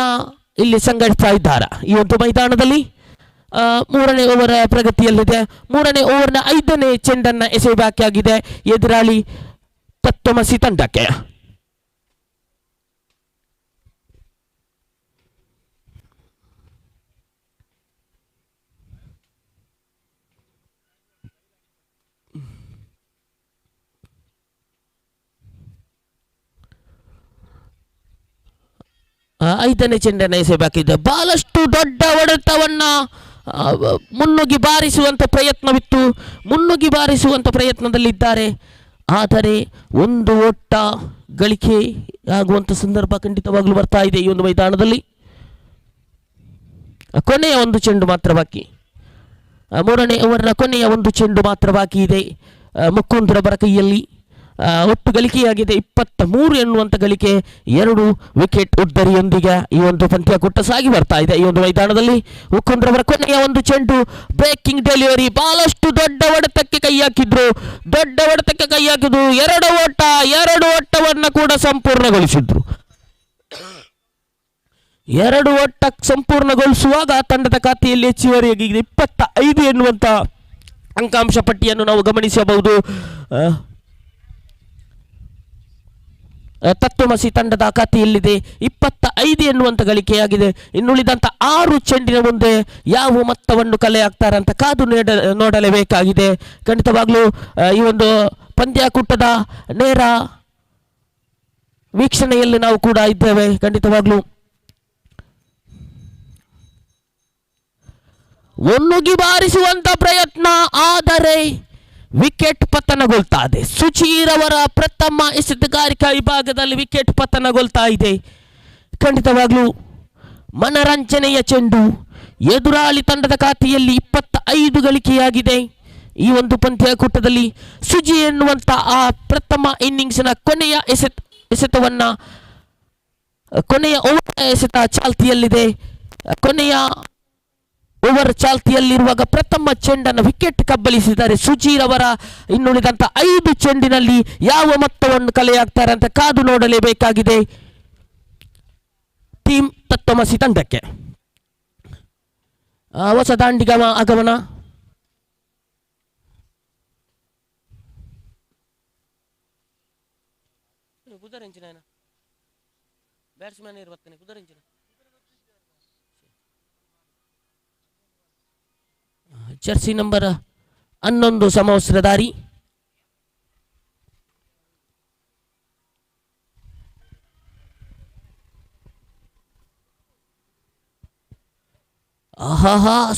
ಇಲ್ಲಿ ಸಂಘಟಿಸ್ತಾ ಇದ್ದಾರೆ. ಈ ಒಂದು ಮೈದಾನದಲ್ಲಿ ಮೂರನೇ ಓವರ್ ಪ್ರಗತಿಯಲ್ಲಿದೆ. ಮೂರನೇ ಓವರ್ನ 5ನೇ ಚೆಂಡನ್ನು ಎಸೆಯಬೇಕಾಗಿದೆ ಎದುರಾಳಿ ತತ್ವಮಸಿ ತಂಡಕ್ಕೆ. ಐದನೇ ಚೆಂಡನ್ನು ಎಸೆಯಬೇಕಿದೆ. ಬಹಳಷ್ಟು ದೊಡ್ಡ ಹೊಡೆತವನ್ನ ಮುನ್ನುಗ್ಗಿ ಬಾರಿಸುವಂಥ ಪ್ರಯತ್ನವಿತ್ತು. ಮುನ್ನುಗ್ಗಿ ಬಾರಿಸುವಂಥ ಪ್ರಯತ್ನದಲ್ಲಿದ್ದಾರೆ. ಆದರೆ ಒಂದು ಓಟ ಗಳಿಕೆ ಆಗುವಂಥ ಸಂದರ್ಭ ಖಂಡಿತವಾಗ್ಲೂ ಬರ್ತಾ ಇದೆ ಈ ಒಂದು ಮೈದಾನದಲ್ಲಿ. ಕೊನೆಯ ಒಂದು ಚೆಂಡು ಮಾತ್ರ ಬಾಕಿ. ಮೂರನೇ ಓವರ್ನ ಕೊನೆಯ ಒಂದು ಚೆಂಡು ಮಾತ್ರ ಬಾಕಿ ಇದೆ ಮುಕುಂದ್ರವರ ಕೈಯಲ್ಲಿ. ಒಟ್ಟು ಗಳಿಕೆಯಾಗಿದೆ 23 ಎನ್ನುವಂಥ ಗಳಿಕೆ. 2 ವಿಕೆಟ್ ಉದ್ದರಿಯೊಂದಿಗೆ ಈ ಒಂದು ಪಂದ್ಯಾಕೂಟ ಸಾಗಿ ಬರ್ತಾ ಇದೆ ಈ ಒಂದು ಮೈದಾನದಲ್ಲಿ. ಮುಕುಂದ್ರವರ ಕೊನೆಯ ಒಂದು ಚೆಂಡು ಬ್ರೇಕಿಂಗ್ ಡೆಲಿವರಿ. ಬಹಳಷ್ಟು ದೊಡ್ಡ ಹೊಡೆತಕ್ಕೆ ಕೈ ಹಾಕಿದ್ರು. ಎರಡು ಓಟವನ್ನು ಕೂಡ ಸಂಪೂರ್ಣಗೊಳಿಸಿದ್ರು. 2 ಓಟ ಸಂಪೂರ್ಣಗೊಳಿಸುವಾಗ ತಂಡದ ಖಾತೆಯಲ್ಲಿ ಹೆಚ್ಚುವರಿಯಾಗಿ 25 ಎನ್ನುವಂಥ ಅಂಕಾಂಶ ಪಟ್ಟಿಯನ್ನು ನಾವು ಗಮನಿಸಬಹುದು. ತತ್ವಮಸಿ ತಂಡದ ಖಾತೆಯಲ್ಲಿದೆ 25 ಎನ್ನುವಂಥ ಗಳಿಕೆಯಾಗಿದೆ. ಇನ್ನುಳಿದಂಥ 6 ಚೆಂಡಿನ ಮುಂದೆ ಯಾವ ಮೊತ್ತವನ್ನು ಕಲೆ ಹಾಕ್ತಾರೆ ಅಂತ ಕಾದು ನೋಡಲೇಬೇಕಾಗಿದೆ. ಖಂಡಿತವಾಗ್ಲೂ ಈ ಒಂದು ಪಂದ್ಯಾಕೂಟದ ನೇರ ವೀಕ್ಷಣೆಯಲ್ಲಿ ನಾವು ಕೂಡ ಇದ್ದೇವೆ. ಖಂಡಿತವಾಗ್ಲೂ ಒನ್ನುಗಿ ಬಾರಿಸುವಂತ ಪ್ರಯತ್ನ, ಆದರೆ ವಿಕೆಟ್ ಪತನಗೊಳ್ತಾ ಇದೆ. ಸುಚೀರವರ ಪ್ರಥಮ ಎಸೆತಗಾರಿಕಾ ವಿಭಾಗದಲ್ಲಿ ವಿಕೆಟ್ ಪತನಗೊಳ್ತಾ ಇದೆ. ಖಂಡಿತವಾಗ್ಲೂ ಮನರಂಜನೆಯ ಚೆಂಡು. ಎದುರಾಳಿ ತಂಡದ ಖಾತೆಯಲ್ಲಿ 25 ಗಳಿಕೆಯಾಗಿದೆ ಈ ಒಂದು ಪಂದ್ಯಾಕೂಟದಲ್ಲಿ. ಸುಜಿ ಎನ್ನುವಂಥ ಆ ಪ್ರಥಮ ಇನ್ನಿಂಗ್ಸ್ನ ಕೊನೆಯ ಎಸೆತವನ್ನ ಕೊನೆಯ ಓವರ್ ಎಸೆತ ಚಾಲ್ತಿಯಲ್ಲಿದೆ. ಕೊನೆಯ ಓವರ್ ಚಾಲ್ತಿಯಲ್ಲಿರುವಾಗ ಪ್ರಥಮ ಚೆಂಡನ್ನು ವಿಕೆಟ್ ಕಬ್ಬಳಿಸಿದ್ದಾರೆ ಸುಜೀರವರ. ಇನ್ನುಳಿದಂಥ 5 ಚೆಂಡಿನಲ್ಲಿ ಯಾವ ಮೊತ್ತವನ್ನು ಕಲೆ ಹಾಕ್ತಾರೆ ಅಂತ ಕಾದು ನೋಡಲೇಬೇಕಾಗಿದೆ ಟೀಮ್ ತತ್ವಮಸಿ ತಂಡಕ್ಕೆ. ಹೊಸ ದಾಂಡಿಗ ಆಗಮನ. ಬ್ಯಾಟ್ಸ್ಮನ್ ಇರ್ಬತ್ತಾನೆ ಕುದರಂಜಿನ ಜರ್ಸಿ ನಂಬರ್ 11 ಸಮವಸ್ತ್ರಧಾರಿ.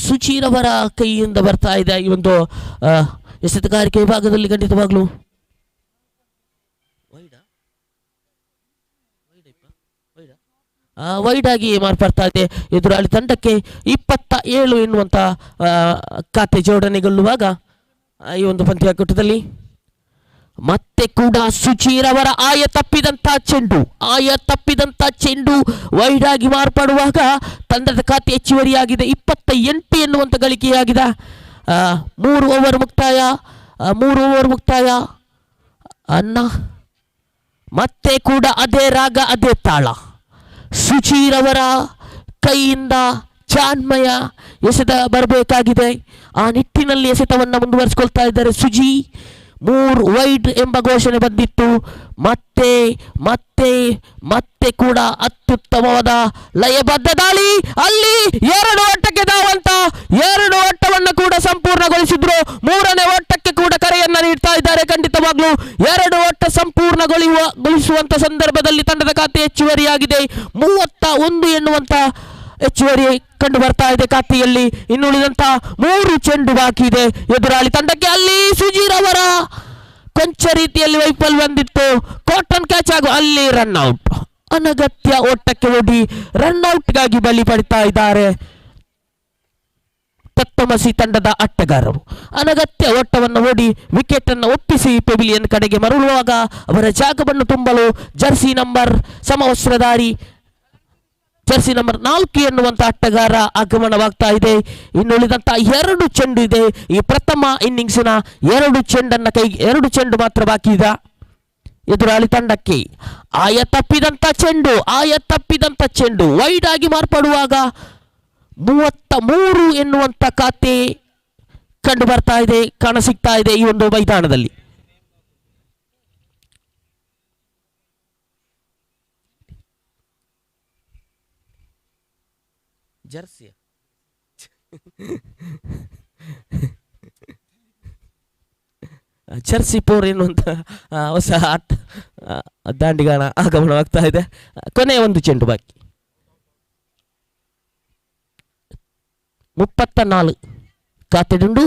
ಸುಚೀರವರ ಕೈಯಿಂದ ಬರ್ತಾ ಇದೆ ಈ ಒಂದು ಎಸೆತಗಾರಿಕೆ ವಿಭಾಗದಲ್ಲಿ. ಖಂಡಿತವಾಗ್ಲೂ ವೈಡ್ ಆಗಿ ಮಾರ್ಪಡ್ತಾ ಇದೆ. ಎದುರಾಳಿ ತಂಡಕ್ಕೆ 27 ಎನ್ನುವಂಥ ಖಾತೆ ಜೋಡಣೆಗೊಳ್ಳುವಾಗ ಈ ಒಂದು ಪಂದ್ಯಾಕೂಟದಲ್ಲಿ ಮತ್ತೆ ಕೂಡ ಸುಚೀರವರ ಆಯ ತಪ್ಪಿದಂಥ ಚೆಂಡು ವೈಡ್ ಆಗಿ ಮಾರ್ಪಡುವಾಗ ತಂಡದ ಖಾತೆ ಹೆಚ್ಚುವರಿಯಾಗಿದೆ. 28 ಎನ್ನುವಂಥ ಗಳಿಕೆಯಾಗಿದೆ. 3 ಓವರ್ ಮುಕ್ತಾಯ ಅನ್ನ ಮತ್ತೆ ಕೂಡ ಅದೇ ರಾಗ ಅದೇ ತಾಳ. ಸುಚೀರವರ ಕೈಯಿಂದ ಚಾನ್ಮಯ ಎಸೆತ ಬರಬೇಕಾಗಿದೆ. ಆ ನಿಟ್ಟಿನಲ್ಲಿ ಎಸೆತವನ್ನು ಮುಂದುವರಿಸಿಕೊಳ್ತಾ ಇದ್ದಾರೆ ಸುಜಿ. 3 ವೈಡ್ ಎಂಬ ಘೋಷಣೆ ಬಂದಿತ್ತು. ಮತ್ತೆ ಕೂಡ ಅತ್ಯುತ್ತಮವಾದ ಲಯಬದ್ಧ ದಾಳಿ. ಅಲ್ಲಿ 2 ಓಟಕ್ಕೆ ಧಾವಂತ, 2 ಓಟವನ್ನು ಕೂಡ ಸಂಪೂರ್ಣಗೊಳಿಸಿದ್ರು. 3ನೇ ಓಟಕ್ಕೆ ಕೂಡ ಕರೆಯನ್ನ ನೀಡ್ತಾ ಇದ್ದಾರೆ. ಖಂಡಿತವಾಗ್ಲೂ 2 ಓಟ ಸಂಪೂರ್ಣಗೊಳಿಸುವಂತ ಸಂದರ್ಭದಲ್ಲಿ ತಂಡದ ಖಾತೆ ಹೆಚ್ಚುವರಿಯಾಗಿದೆ. 31 ಎನ್ನುವಂತ ಹೆಚ್ಚುವರಿ ಕಂಡು ಬರ್ತಾ ಇದೆ ಖಾತೆಯಲ್ಲಿ. ಇನ್ನುಳಿದಂತ 3 ಚೆಂಡು ಬಾಕಿ ಇದೆ ಎದುರಾಳಿ ತಂಡಕ್ಕೆ. ಅಲ್ಲಿ ಸುಜೀರವರ ಕೊಂಚ ರೀತಿಯಲ್ಲಿ ವೈಫಲ್ಯ ಬಂದಿತ್ತು. ಕಾಟನ್ ಕ್ಯಾಚ್ ಆಗು ಅಲ್ಲಿ ರನ್ಔಟ್. ಅನಗತ್ಯ ಓಟಕ್ಕೆ ಓಡಿ ರನ್ಔಟ್ಗಾಗಿ ಬಲಿ ಪಡಿತಾ ಇದ್ದಾರೆ ತತ್ತಮಸಿ ತಂಡದ ಆಟಗಾರರು. ಅನಗತ್ಯ ಓಟವನ್ನು ಓಡಿ ವಿಕೆಟ್ ಅನ್ನು ಒಪ್ಪಿಸಿ ಪೆವಿಲಿಯನ್ ಕಡೆಗೆ ಮರಳುವಾಗ ಅವರ ಜಾಗವನ್ನು ತುಂಬಲು ಜರ್ಸಿ ನಂಬರ್ ಸಮವಸ್ತ್ರಧಾರಿ ಜರ್ಸಿ ನಂಬರ್ 4 ಎನ್ನುವಂಥ ಆಟಗಾರ ಆಗಮನವಾಗ್ತಾ ಇದೆ. ಇನ್ನುಳಿದಂಥ 2 ಚೆಂಡು ಇದೆ. ಈ ಪ್ರಥಮ ಇನ್ನಿಂಗ್ಸ್ನ 2 ಚೆಂಡು ಮಾತ್ರ ಬಾಕಿ ಇದೆ ಎದುರಾಳಿ ತಂಡಕ್ಕೆ. ಆಯ ತಪ್ಪಿದಂಥ ಚೆಂಡು ವೈಡ್ ಆಗಿ ಮಾರ್ಪಡುವಾಗ 33 ಎನ್ನುವಂಥ ಖಾತೆ ಕಂಡು ಬರ್ತಾ ಇದೆ, ಕಾಣಸಿಗ್ತಾ ಇದೆ ಈ ಒಂದು ಮೈದಾನದಲ್ಲಿ. ಜರ್ಸಿ ಜರ್ಸಿ ಪೋರ್ ಎನ್ನುವಂಥ ಹೊಸ ಆಟ ದಾಂಡಿಗಾಣ ಆಗಮನವಾಗ್ತಾ ಇದೆ. ಕೊನೆಯ 1 ಚೆಂಡು ಬಾಕಿ. 34 ಖಾತೆ ದುಂಡು.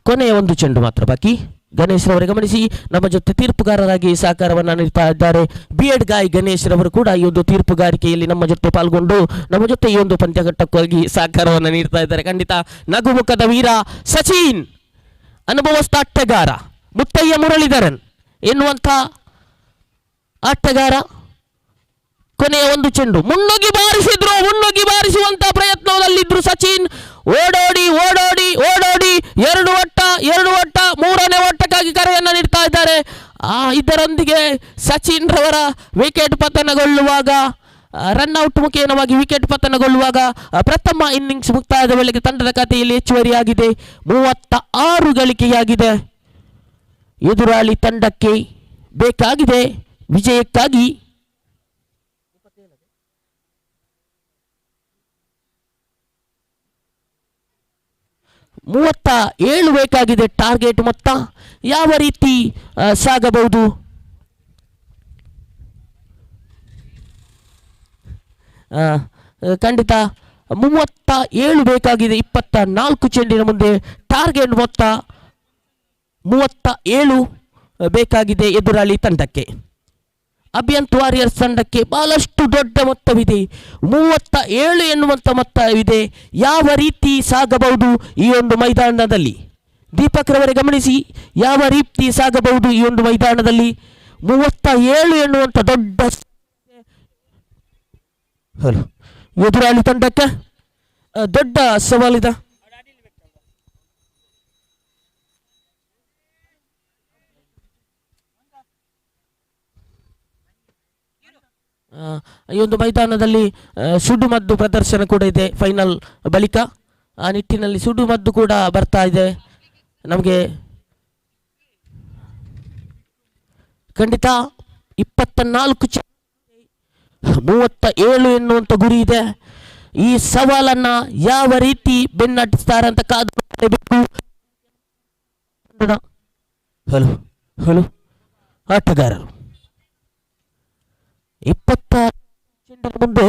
ಕೊನೆಯ 1 ಚೆಂಡು ಮಾತ್ರ ಬಾಕಿ. ಗಣೇಶ್ ರವರೇ ಗಮನಿಸಿ, ನಮ್ಮ ಜೊತೆ ತೀರ್ಪುಗಾರರಾಗಿ ಸಹಕಾರವನ್ನು ನೀಡ್ತಾ ಇದ್ದಾರೆ ಬಿಎಡ್ ಗಾಯ್ ಗಣೇಶ್ ರವರು ಕೂಡ ಈ ಒಂದು ತೀರ್ಪುಗಾರಿಕೆಯಲ್ಲಿ ನಮ್ಮ ಜೊತೆ ಪಾಲ್ಗೊಂಡು ನಮ್ಮ ಜೊತೆ ಈ ಒಂದು ಪಂದ್ಯಘಟ್ಟಕ್ಕಾಗಿ ಸಹಕಾರವನ್ನು ನೀಡ್ತಾ ಇದ್ದಾರೆ. ಖಂಡಿತ ನಗುಮುಖದ ವೀರ ಸಚಿನ್, ಅನುಭವಸ್ಥ ಆಟಗಾರ ಮುತ್ತಯ್ಯ ಮುರಳೀಧರನ್ ಎನ್ನುವಂಥ ಆಟಗಾರ. ಕೊನೆಯ 1 ಚೆಂಡು ಮುನ್ನುಗ್ಗಿ ಬಾರಿಸುವಂತ ಪ್ರಯತ್ನದಲ್ಲಿದ್ರು ಸಚಿನ್. ಓಡೋಡಿ 2 ಓಟ 3ನೇ ಓಟಕ್ಕಾಗಿ ಕರೆಯನ್ನು ನೀಡ್ತಾ ಇದ್ದಾರೆ. ಇದರೊಂದಿಗೆ ಸಚಿನ್ ರವರ ವಿಕೆಟ್ ಪತನಗೊಳ್ಳುವಾಗ ರನ್ಔಟ್ ಮುಖೇನವಾಗಿ ವಿಕೆಟ್ ಪತನಗೊಳ್ಳುವಾಗ ಪ್ರಥಮ ಇನ್ನಿಂಗ್ಸ್ ಮುಕ್ತಾಯದ ವೇಳೆಗೆ ತಂಡದ ಖಾತೆಯಲ್ಲಿ ಹೆಚ್ಚುವರಿಯಾಗಿದೆ. 36 ಗಳಿಕೆಯಾಗಿದೆ. ಎದುರಾಳಿ ತಂಡಕ್ಕೆ ಬೇಕಾಗಿದೆ ವಿಜಯಕ್ಕಾಗಿ 37 ಬೇಕಾಗಿದೆ ಟಾರ್ಗೆಟ್ ಮೊತ್ತ. ಯಾವ ರೀತಿ ಸಾಗಬಹುದು? ಖಂಡಿತ 37 ಬೇಕಾಗಿದೆ. 24 ಚೆಂಡಿನ ಮುಂದೆ ಟಾರ್ಗೆಟ್ ಮೊತ್ತ 37 ಬೇಕಾಗಿದೆ ಎದುರಾಳಿ ತಂಡಕ್ಕೆ. ಅಭಿಯಂತ್ ವಾರಿಯರ್ಸ್ ತಂಡಕ್ಕೆ ಬಹಳಷ್ಟು ದೊಡ್ಡ ಮೊತ್ತವಿದೆ. 37 ಎನ್ನುವಂಥ ಮೊತ್ತವಿದೆ. ಯಾವ ರೀತಿ ಸಾಗಬಹುದು ಈ ಒಂದು ಮೈದಾನದಲ್ಲಿ? ದೀಪಕ್ ರವರೇ ಗಮನಿಸಿ, ಯಾವ ರೀತಿ ಸಾಗಬಹುದು ಈ ಒಂದು ಮೈದಾನದಲ್ಲಿ? 37 ಎನ್ನುವಂಥ ದೊಡ್ಡ ಎದುರಾಳಿ ತಂಡಕ್ಕೆ ದೊಡ್ಡ ಸವಾಲಿದೆ. ಈ ಒಂದು ಮೈದಾನದಲ್ಲಿ ಸುಡುಮದ್ದು ಪ್ರದರ್ಶನ ಕೂಡ ಇದೆ ಫೈನಲ್ ಬಳಿಕ. ಆ ನಿಟ್ಟಿನಲ್ಲಿ ಸುಡುಮದ್ದು ಕೂಡ ಬರ್ತಾ ಇದೆ ನಮಗೆ. ಖಂಡಿತ 24 37 ಎನ್ನುವಂಥ ಗುರಿ ಇದೆ. ಈ ಸವಾಲನ್ನ ಯಾವ ರೀತಿ ಬೆನ್ನಟ್ಟಿಸ್ತಾರೆ ಅಂತ ಕಾದು ನೋಡಬೇಕು. ಹಲೋ ಆಟಗಾರರು 20 ಚೆಂಡಿನ ಮುಂದೆ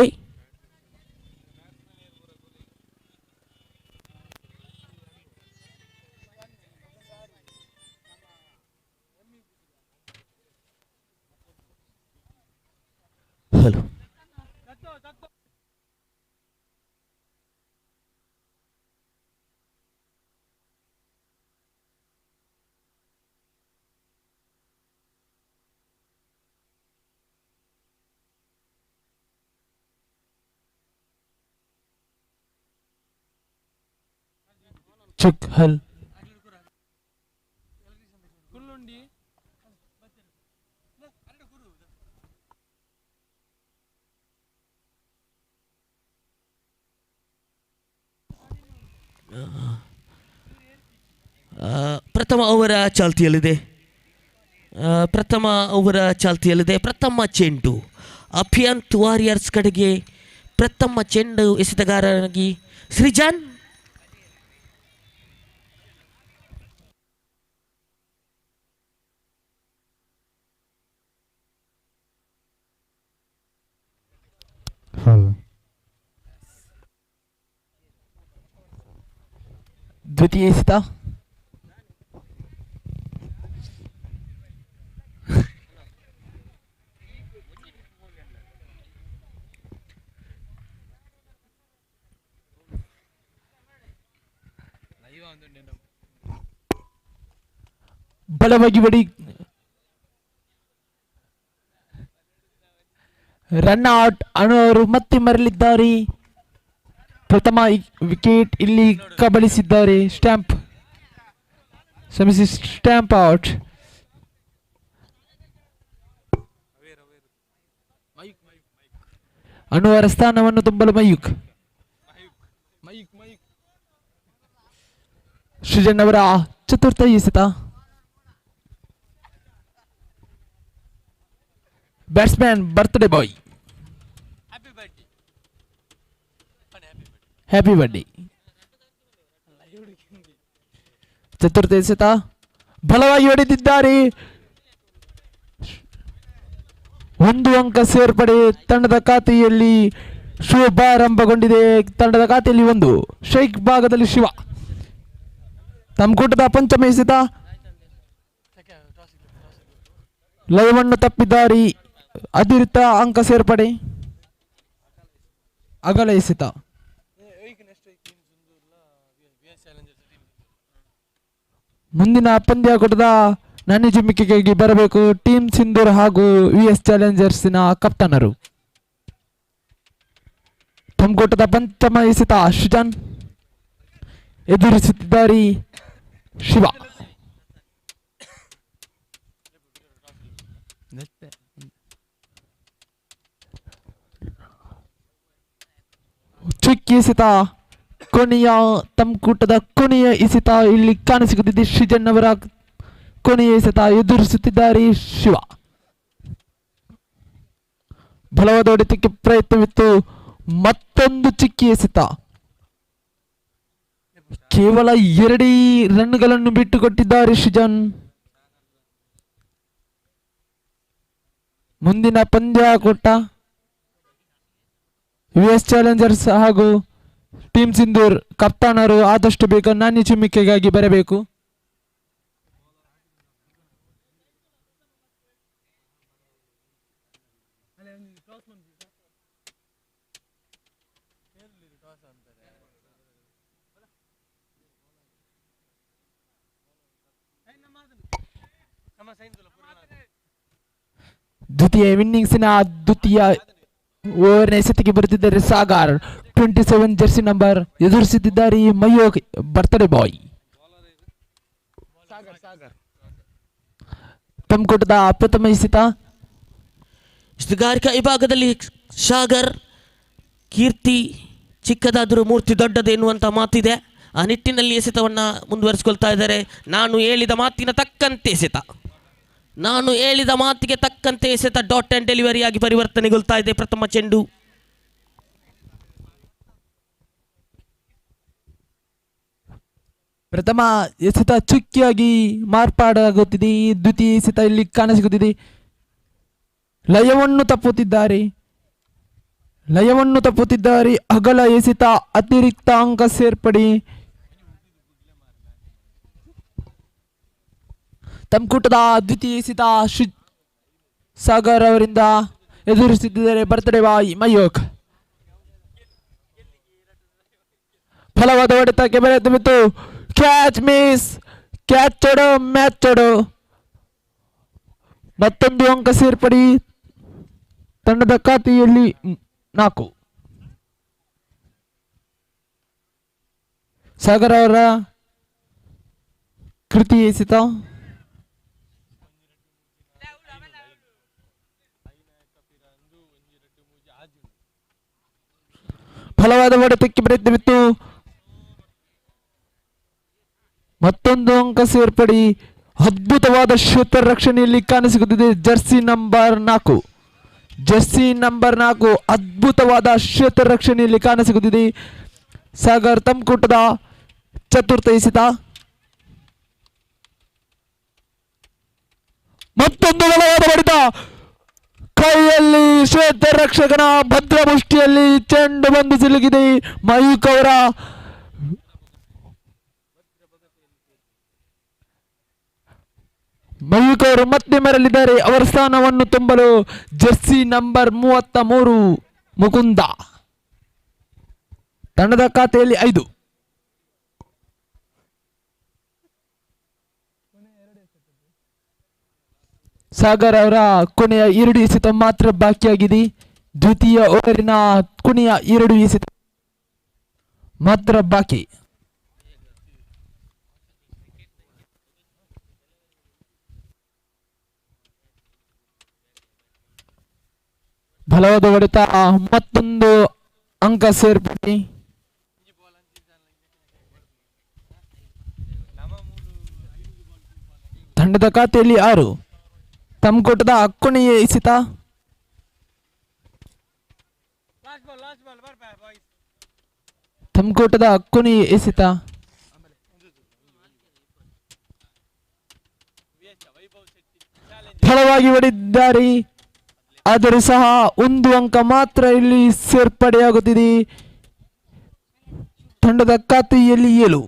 ಹಲೋ. ಚೆಕ್ ಹಲ್ ಪ್ರಥಮ ಓವರ ಚಾಲ್ತಿಯಲ್ಲಿದೆ. ಪ್ರಥಮ ಚೆಂಡು ಅಭಿಯಂತ್ ವಾರಿಯರ್ಸ್ ಕಡೆಗೆ. ಪ್ರಥಮ ಚೆಂಡು ಎಸೆತಗಾರನಾಗಿ ಸೃಜನ್. ದ್ವಿತೀಯ ಎಸೆತ ಬಲವಾಗಿ ಬಡಿ ರನ್ ಔಟ್ ಅನ್ನೋರು ಮತ್ತೆ ಮರಳಿದ್ದಾರೆ. ಪ್ರಥಮ ವಿಕೆಟ್ ಇಲ್ಲಿ ಕಬಳಿಸಿದ್ದಾರೆ. Stamp out. ಅನುವರ ಸ್ಥಾನವನ್ನು ತುಂಬಲು ಮಯೂಕ್. ಸೃಜನ್ ಅವರ ಚತುರ್ಥ ಎಸೆತ. Batsman birthday boy. Happy birthday. ಚತುರ್ಥ ಎಸೆತ ಬಲವಾಗಿ ಹೊಡೆದಿದ್ದಾರೆ. 1 ಅಂಕ ಸೇರ್ಪಡೆ ತಂಡದ ಖಾತೆಯಲ್ಲಿ. ಶುಭಾರಂಭಗೊಂಡಿದೆ ತಂಡದ ಖಾತೆಯಲ್ಲಿ 1. ಶೈಕ್ ಭಾಗದಲ್ಲಿ ಶಿವ. ತಮ್ಮ ಕೂಟದ ಪಂಚಮ ಎಸೆತ ಲಯವನ್ನು ತಪ್ಪಿದ್ದಾರೆ. ಅಧಿರಿತ ಅಂಕ ಸೇರ್ಪಡೆ. ಅಗಲ ಎಸೆತ ಮುಂದಿನ ಪಂದ್ಯಾಕೂಟದ ನಾಣ್ಯಜುಮ್ಮಿಕೆಗಾಗಿ ಬರಬೇಕು ಟೀಮ್ ಸಿಂಧೂರ್ ಹಾಗೂ ವಿಎಸ್ ಚಾಲೆಂಜರ್ಸ್ನ ಕಪ್ತಾನರು. ತಮ್ಮಕೂಟದ ಪಂಚಮ ಎಸೆತ ಸೃಜನ್ ಎದುರಿಸುತ್ತಿದ್ದಾರೆ ಶಿವ. ಚುಕ್ಕಿ ಎಸೆತ ತಮ್ಮಕೂಟದ ಕೊನೆಯ ಎಸೆತ ಇಲ್ಲಿ ಕಾಣಿಸಿಕೊಂಡಿದೆ. ಸೃಜನ್ ಅವರ ಕೊನೆಯ ಎಸೆತ ಎದುರಿಸುತ್ತಿದ್ದಾರೆ ಶಿವ. ಬಲವಾದ ಹೊಡೆತಕ್ಕೆ ಪ್ರಯತ್ನವಿತ್ತು. ಮತ್ತೊಂದು ಚಿಕ್ಕಿ ಎಸೆತ. ಕೇವಲ 2 ರನ್ಗಳನ್ನು ಬಿಟ್ಟುಕೊಟ್ಟಿದ್ದಾರೆ ಸೃಜನ್. ಮುಂದಿನ ಪಂದ್ಯಾಕೂಟ ಯುಎಸ್ ಚಾಲೆಂಜರ್ಸ್ ಹಾಗೂ ಟೀಮ್ ಸಿಂಧೂರ್ ಕಪ್ತಾನರು ಆದಷ್ಟು ಬೇಗ ನಾಣ್ಯ ಚಿಮ್ಮಿಕೆಗಾಗಿ ಬರಬೇಕು. ದ್ವಿತೀಯ ಇನ್ನಿಂಗ್ಸಿನ ದ್ವಿತೀಯ ಓವರ್ನ ಎಸೆತಕ್ಕೆ ಬರುತ್ತಿದ್ದಾರೆ ಸಾಗರ್. 27 ಜರ್ಸಿ ನಂಬರ್ ಎದುರಿಸುತ್ತಿದ್ದಾರೆ ಮಯೂಕ್ ಬರ್ತ್ಡೇ ಬಾಯ್. ತಮ್ಮಕೂಟದ ಪ್ರಥಮ ಎಸೆತ. ಎಸೆತಗಾರಿಕಾ ವಿಭಾಗದಲ್ಲಿ ಸಾಗರ್. ಕೀರ್ತಿ ಚಿಕ್ಕದಾದರೂ ಮೂರ್ತಿ ದೊಡ್ಡದು ಎನ್ನುವಂಥ ಮಾತಿದೆ. ಆ ನಿಟ್ಟಿನಲ್ಲಿ ಎಸೆತವನ್ನು ಮುಂದುವರಿಸಿಕೊಳ್ತಾ ಇದ್ದಾರೆ. ನಾನು ಹೇಳಿದ ಮಾತಿಗೆ ತಕ್ಕಂತೆ ಎಸೆತ ಡಾಟ್ ಆ್ಯಂಡ್ ಡೆಲಿವರಿಯಾಗಿ ಪರಿವರ್ತನೆಗೊಳ್ತಾ ಇದೆ. ಪ್ರಥಮ ಚೆಂಡು ಪ್ರಥಮ ಎಸೆತ ಚುಕ್ಕಿಯಾಗಿ ಮಾರ್ಪಾಡಾಗುತ್ತಿದೆ. ದ್ವಿತೀಯ ಎಸೆತ ಇಲ್ಲಿ ಕಾಣಿಸಿಗುತ್ತಿದೆ. ಲಯವನ್ನು ತಪ್ಪುತ್ತಿದ್ದಾರೆ. ಅಗಲ ಎಸೆತ ಅತಿರಿಕ್ತ ಅಂಕ ಸೇರ್ಪಡೆ. ತಮ್ಮಕೂಟದ ದ್ವಿತೀಯ ಎಸೆತ ಸಾಗರ್ ಅವರಿಂದ ಎದುರಿಸುತ್ತಿದ್ದಾರೆ ಬರ್ತ್ಡೇ ಬಾಯ್ ಮಯೂಕ್. ಫಲವಾದ ಹೊಡೆತಕ್ಕೆ ಬೆಳೆದು ಬಿತ್ತು. Catch miss. ಕ್ಯಾಚ್ ಚೊಡೋ ಮ್ಯಾಚ್ ಚೊಡೋ. ಮತ್ತೊಂದು ಅಂಕ ಸೇರ್ಪಡಿ ತಂಡದ ಖಾತೆಯಲ್ಲಿ 4. ಸಾಗರ್ ಅವರ ಕೃತಿ ಎಸೆತ. ಫಲವಾದ ಹೊಡೆತಕ್ಕೆ ಪ್ರಯತ್ನ ಬಿತ್ತು. ಮತ್ತೊಂದು ಅಂಕ ಸೇರ್ಪಡಿ ಅದ್ಭುತವಾದ ಕ್ಷೇತ್ರ ರಕ್ಷಣೆಯಲ್ಲಿ ಕಾಣಿಸಿಕೊಳ್ಳುತ್ತಿದೆ ಜರ್ಸಿ ನಂಬರ್ 4. ಜರ್ಸಿ ನಂಬರ್ 4 ಅದ್ಭುತವಾದ ಕ್ಷೇತ್ರ ರಕ್ಷಣೆಯಲ್ಲಿ ಕಾಣಿಸಿಕೊಳ್ಳುತ್ತಿದೆ. ಸಾಗರ್ ತಮ್ಕೂಟದ ಚತುರ್ಥ ಎಸೆತ. ಮತ್ತೊಂದು ಬಲವಾದ ಹೊಡೆತ. ಕೈಯಲ್ಲಿ ಕ್ಷೇತ್ರ ರಕ್ಷಕನ ಭದ್ರ ಮುಷ್ಟಿಯಲ್ಲಿ ಚೆಂಡು ಬಂದು ಸಿಲುಕಿದೆ. ಮಯೂಕ್ ಅವರ ಮಯೂಕ್ ಅವರು ಮತ್ತೆ ಮರಳಿದ್ದಾರೆ. ಅವರ ಸ್ಥಾನವನ್ನು ತುಂಬಲು ಜರ್ಸಿ ನಂಬರ್ 33 ಮುಕುಂದ. ತಂಡದ ಖಾತೆಯಲ್ಲಿ 5. ಸಾಗರ್ ಅವರ ಕೊನೆಯ 2 ಎಸೆತ ಮಾತ್ರ ಬಾಕಿಯಾಗಿದೆ. ದ್ವಿತೀಯ ಓವರಿನ ಕೊನೆಯ 2 ಎಸೆತ ಮಾತ್ರ ಬಾಕಿ. ಬಲವಾದ ಹೊಡೆತ. ಮತ್ತೊಂದು ಅಂಕ ಸೇರ್ಪಡೆ. ತಂಡದ ಖಾತೆಯಲ್ಲಿ 6. ತಮ್ಕೋಟದ ಕೊನೆಯ ಎಸೆತ. ತಮ್ಕೋಟದ ಕೊನೆಯ ಎಸೆತ. ಫಲವಾಗಿ ಹೊಡೆದಿದ್ದಾರೆ. ಆದರೂ ಸಹ 1 ಅಂಕ ಮಾತ್ರ ಇಲ್ಲಿ ಸೇರ್ಪಡೆಯಾಗುತ್ತಿದೆ. ತಂಡದ ಖಾತೆಯಲ್ಲಿ 7.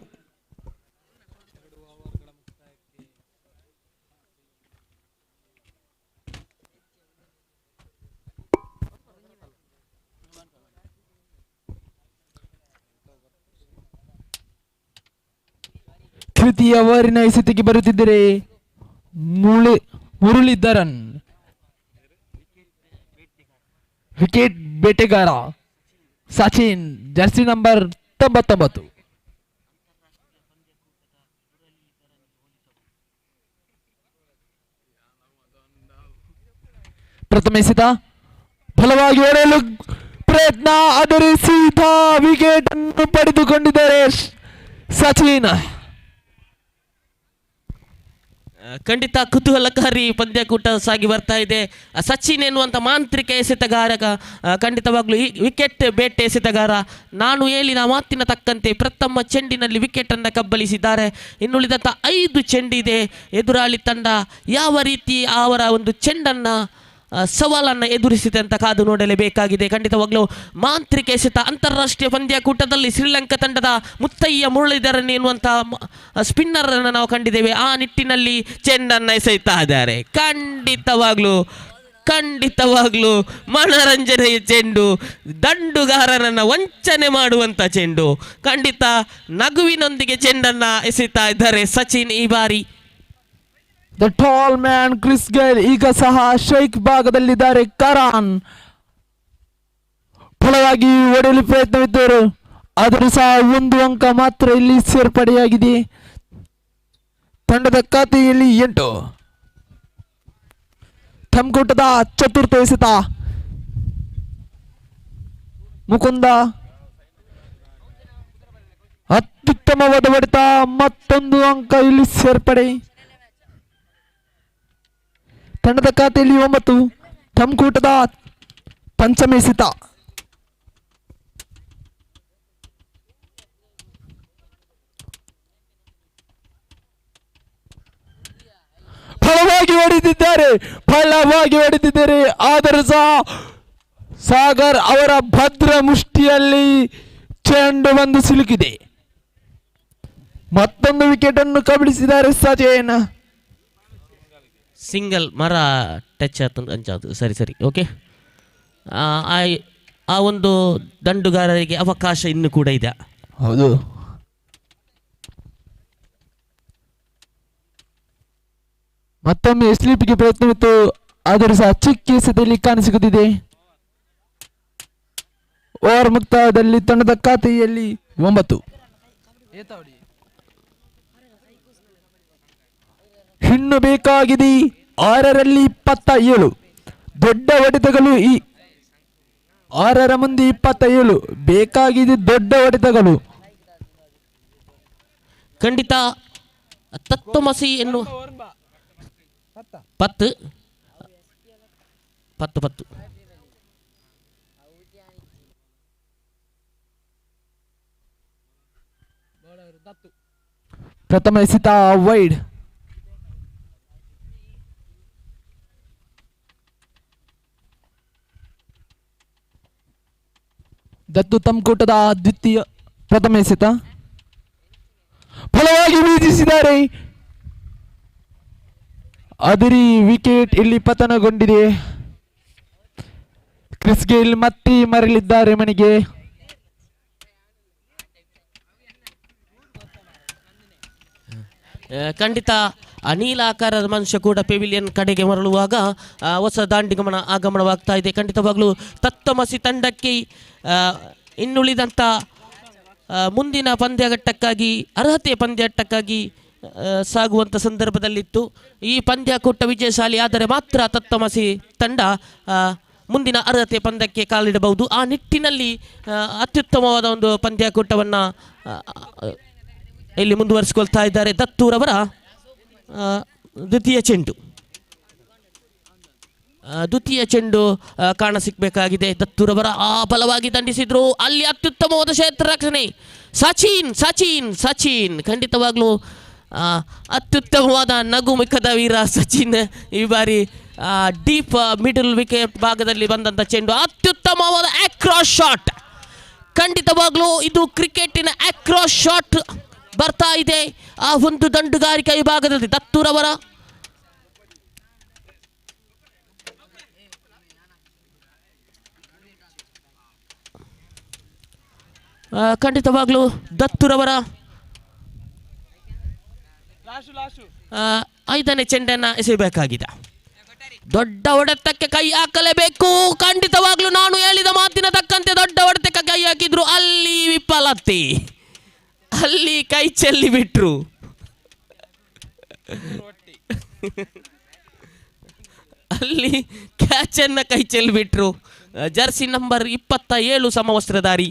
ತೃತೀಯ ಓವರಿನ ಎಸೆತಕ್ಕೆ ಬರುತ್ತಿದ್ದರೆ ಮುರಳೀಧರನ್. ವಿಕೆಟ್ ಬೇಟೆಗಾರ ಸಚಿನ್ ಜರ್ಸಿ ನಂಬರ್ 99. ಪ್ರಥಮ ಎಸೆತ. ಫಲವಾಗಿ ಹೊಡೆಯಲು ಪ್ರಯತ್ನ. ಆದರೆ ಸೀದಾ ವಿಕೆಟ್ ಅನ್ನು ಪಡೆದುಕೊಂಡಿದ್ದಾರೆ ಸಚಿನ್. ಖಂಡಿತ ಕುತೂಹಲಕಾರಿ ಪಂದ್ಯಕೂಟ ಸಾಗಿ ಬರ್ತಾ ಇದೆ. ಸಚಿನ್ ಎನ್ನುವಂಥ ಮಾಂತ್ರಿಕ ಎಸೆತಗಾರ ಖಂಡಿತವಾಗ್ಲೂ ಈ ವಿಕೆಟ್ ಬೇಟೆ ಎಸೆತಗಾರ. ನಾನು ಹೇಳಿನ ಮಾತಿನ ತಕ್ಕಂತೆ ಪ್ರಥಮ ಚೆಂಡಿನಲ್ಲಿ ವಿಕೆಟನ್ನು ಕಬ್ಬಳಿಸಿದ್ದಾರೆ. ಇನ್ನುಳಿದಂಥ 5 ಚೆಂಡಿದೆ. ಎದುರಾಳಿ ತಂಡ ಯಾವ ರೀತಿ ಅವರ ಒಂದು ಚೆಂಡನ್ನು ಸವಾಲನ್ನು ಎದುರಿಸಿದೆ ಅಂತ ಕಾದು ನೋಡಲೇಬೇಕಾಗಿದೆ. ಖಂಡಿತವಾಗ್ಲೂ ಮಾಂತ್ರಿಕ ಎಸೆತ. ಅಂತಾರಾಷ್ಟ್ರೀಯ ಪಂದ್ಯಕೂಟದಲ್ಲಿ ಶ್ರೀಲಂಕಾ ತಂಡದ ಮುತ್ತಯ್ಯ ಮುರಳೀಧರನ್ ಎನ್ನುವಂಥ ಸ್ಪಿನ್ನರನ್ನು ನಾವು ಕಂಡಿದ್ದೇವೆ. ಆ ನಿಟ್ಟಿನಲ್ಲಿ ಚೆಂಡನ್ನು ಎಸೆಯುತ್ತಾ ಇದ್ದಾರೆ. ಖಂಡಿತವಾಗ್ಲೂ ಮನರಂಜನೆಯ ಚೆಂಡು, ದಂಡುಗಾರರನ್ನು ವಂಚನೆ ಮಾಡುವಂಥ ಚೆಂಡು. ಖಂಡಿತ ನಗುವಿನೊಂದಿಗೆ ಚೆಂಡನ್ನು ಎಸೆಯುತ್ತಾ ಇದ್ದಾರೆ ಸಚಿನ್ ಈ ಬಾರಿ. The tall man Chris Gayle ಈಗ ಸಹ ಶೈಕ್ ಭಾಗದಲ್ಲಿದ್ದಾರೆ. ಕರಾನ್ ಫಲವಾಗಿ ಹೊಡೆಯಲು ಪ್ರಯತ್ನವಿದ್ದರು. ಆದರೂ ಸಹ 1 ಅಂಕ ಮಾತ್ರ ಇಲ್ಲಿ ಸೇರ್ಪಡೆಯಾಗಿದೆ. ತಂಡದ ಖಾತೆಯಲ್ಲಿ 8. ತಮ್ಕೂಟದ ಚತುರ್ಥ ಎಸೆತ. ಮುಕುಂದ ಅತ್ಯುತ್ತಮವಾದ ಹೊಡೆತ. ಮತ್ತೊಂದು ಅಂಕ ಇಲ್ಲಿ ಸೇರ್ಪಡೆ. ತಂಡದ ಖಾತೆಯಲ್ಲಿ 9. ತಮ್ಕೂಟದ ಪಂಚಮ ಎಸೆತ. ಫಲವಾಗಿ ಹೊಡೆದಿದ್ದಾರೆ. ಆದರೂ ಸಹ ಸಾಗರ್ ಅವರ ಭದ್ರ ಮುಷ್ಟಿಯಲ್ಲಿ ಚೆಂಡು ಬಂದು ಸಿಲುಕಿದೆ. ಮತ್ತೊಂದು ವಿಕೆಟ್ ಅನ್ನು ಕಬಳಿಸಿದ್ದಾರೆ ಸಚಿನ್. ಸಿಂಗಲ್ ಮರ ಟಚ್ ಆಯ್ತು ಅಂಚಾದು. ಸರಿ ಓಕೆ. ಆ ಒಂದು ದಂಡುಗಾರರಿಗೆ ಅವಕಾಶ ಇನ್ನೂ ಕೂಡ ಇದೆ. ಹೌದು. ಮತ್ತೊಮ್ಮೆ ಸ್ಲೀಪ್ಗೆ ಪ್ರಯತ್ನವಿತ್ತು, ಆದರೆ ಸಹ ಚಿಕ್ಕ ಎಸೆತದಲ್ಲಿ ಕಾಣಿಸಿಕೊಳ್ಳುತ್ತಿದೆ. ಓವರ್ ಮುಕ್ತಾಯದಲ್ಲಿ ತಂಡದ ಖಾತೆಯಲ್ಲಿ 9. ಇನ್ನು ಬೇಕಾಗಿದೆ 6ರಲ್ಲಿ 27. ದೊಡ್ಡ ಹೊಡೆತಗಳು. 6ರ ಮುಂದೆ 27 ಬೇಕಾಗಿದೆ. ದೊಡ್ಡ ಹೊಡೆತಗಳು ಖಂಡಿತ. ತತ್ವಮಸಿ ಎನ್ನುವ 10 ಪ್ರಥಮ ಎಸೆತ ವೈಡ್. ದತ್ತು ತಮ್ಕೂಟದ ಪ್ರಥಮ ಎಸೆತ ಬಲವಾಗಿ ಬೀಜಿಸಿದ್ದಾರೆ. ಅದಿರಿ ವಿಕೆಟ್ ಇಲ್ಲಿ ಪತನಗೊಂಡಿದೆ. ಕ್ರಿಸ್ ಗೇಲ್ ಮತ್ತೆ ಮರಳಿದ್ದಾರೆ ಮನೆಗೆ. ಖಂಡಿತ. ನೀಲಾಕಾರದ ಮನುಷ್ಯ ಕೂಡ ಪೆವಿಲಿಯನ್ ಕಡೆಗೆ ಮರಳುವಾಗ ಹೊಸ ದಾಂಡಿಗಮನ ಆಗಮನವಾಗ್ತಾ ಇದೆ. ಖಂಡಿತವಾಗಲೂ ತತ್ವಮಸಿ ತಂಡಕ್ಕೆ ಇನ್ನುಳಿದಂಥ ಮುಂದಿನ ಪಂದ್ಯಘಟ್ಟಕ್ಕಾಗಿ ಅರ್ಹತೆ ಪಂದ್ಯಘಟ್ಟಕ್ಕಾಗಿ ಸಾಗುವಂಥ ಸಂದರ್ಭದಲ್ಲಿತ್ತು. ಈ ಪಂದ್ಯಕೂಟ ವಿಜಯಶಾಲಿ ಆದರೆ ಮಾತ್ರ ತತ್ವಮಸಿ ತಂಡ ಮುಂದಿನ ಅರ್ಹತೆ ಪಂದ್ಯಕ್ಕೆ ಕಾಲಿಡಬಹುದು. ಆ ನಿಟ್ಟಿನಲ್ಲಿ ಅತ್ಯುತ್ತಮವಾದ ಒಂದು ಪಂದ್ಯಕೂಟವನ್ನು ಇಲ್ಲಿ ಮುಂದುವರಿಸಿಕೊಳ್ತಾ ಇದ್ದಾರೆ. ದತ್ತೂರವರ ದ್ವಿತೀಯ ಚೆಂಡು ಕಾಣಸಿಗಬೇಕಾಗಿದೆ. ದತ್ತೂರವರ ಬಲವಾಗಿ ದಂಡಿಸಿದ್ರು. ಅಲ್ಲಿ ಅತ್ಯುತ್ತಮವಾದ ಕ್ಷೇತ್ರ ರಕ್ಷಣೆ. ಸಚಿನ್ ಖಂಡಿತವಾಗ್ಲೂ ಅತ್ಯುತ್ತಮವಾದ ನಗುಮುಖದ ವೀರ ಸಚಿನ್. ಈ ಬಾರಿ ಡೀಪ್ ಮಿಡಲ್ ವಿಕೆಟ್ ಭಾಗದಲ್ಲಿ ಬಂದಂಥ ಚೆಂಡು ಅತ್ಯುತ್ತಮವಾದ ಅಕ್ರಾಸ್ ಶಾಟ್. ಖಂಡಿತವಾಗ್ಲೂ ಇದು ಕ್ರಿಕೆಟಿನ ಅಕ್ರಾಸ್ ಶಾಟ್ ಬರ್ತಾ ಇದೆ ಆ ಒಂದು ದಂಡುಗಾರಿಕೆ ವಿಭಾಗದಲ್ಲಿ. ದತ್ತೂರವರ ಖಂಡಿತವಾಗ್ಲೂ ದತ್ತೂರವರ 5ನೇ ಚೆಂಡನ್ನು ಎಸೆಯಬೇಕಾಗಿದೆ. ದೊಡ್ಡ ಹೊಡೆತಕ್ಕೆ ಕೈ ಹಾಕಲೇಬೇಕು. ಖಂಡಿತವಾಗ್ಲೂ ನಾನು ಹೇಳಿದ ಮಾತಿನ ತಕ್ಕಂತೆ ದೊಡ್ಡ ಹೊಡೆತಕ್ಕೆ ಕೈ ಹಾಕಿದ್ರು. ಅಲ್ಲಿ ವಿಫಲತೆ. ಅಲ್ಲಿ ಕೈ ಚೆಲ್ಲಿ ಬಿಟ್ರು. ಅಲ್ಲಿ ಕ್ಯಾಚನ್ನು ಕೈ ಚೆಲ್ಲಿ ಬಿಟ್ರು. Jersey number 27 ಸಮವಸ್ತ್ರಧಾರಿ.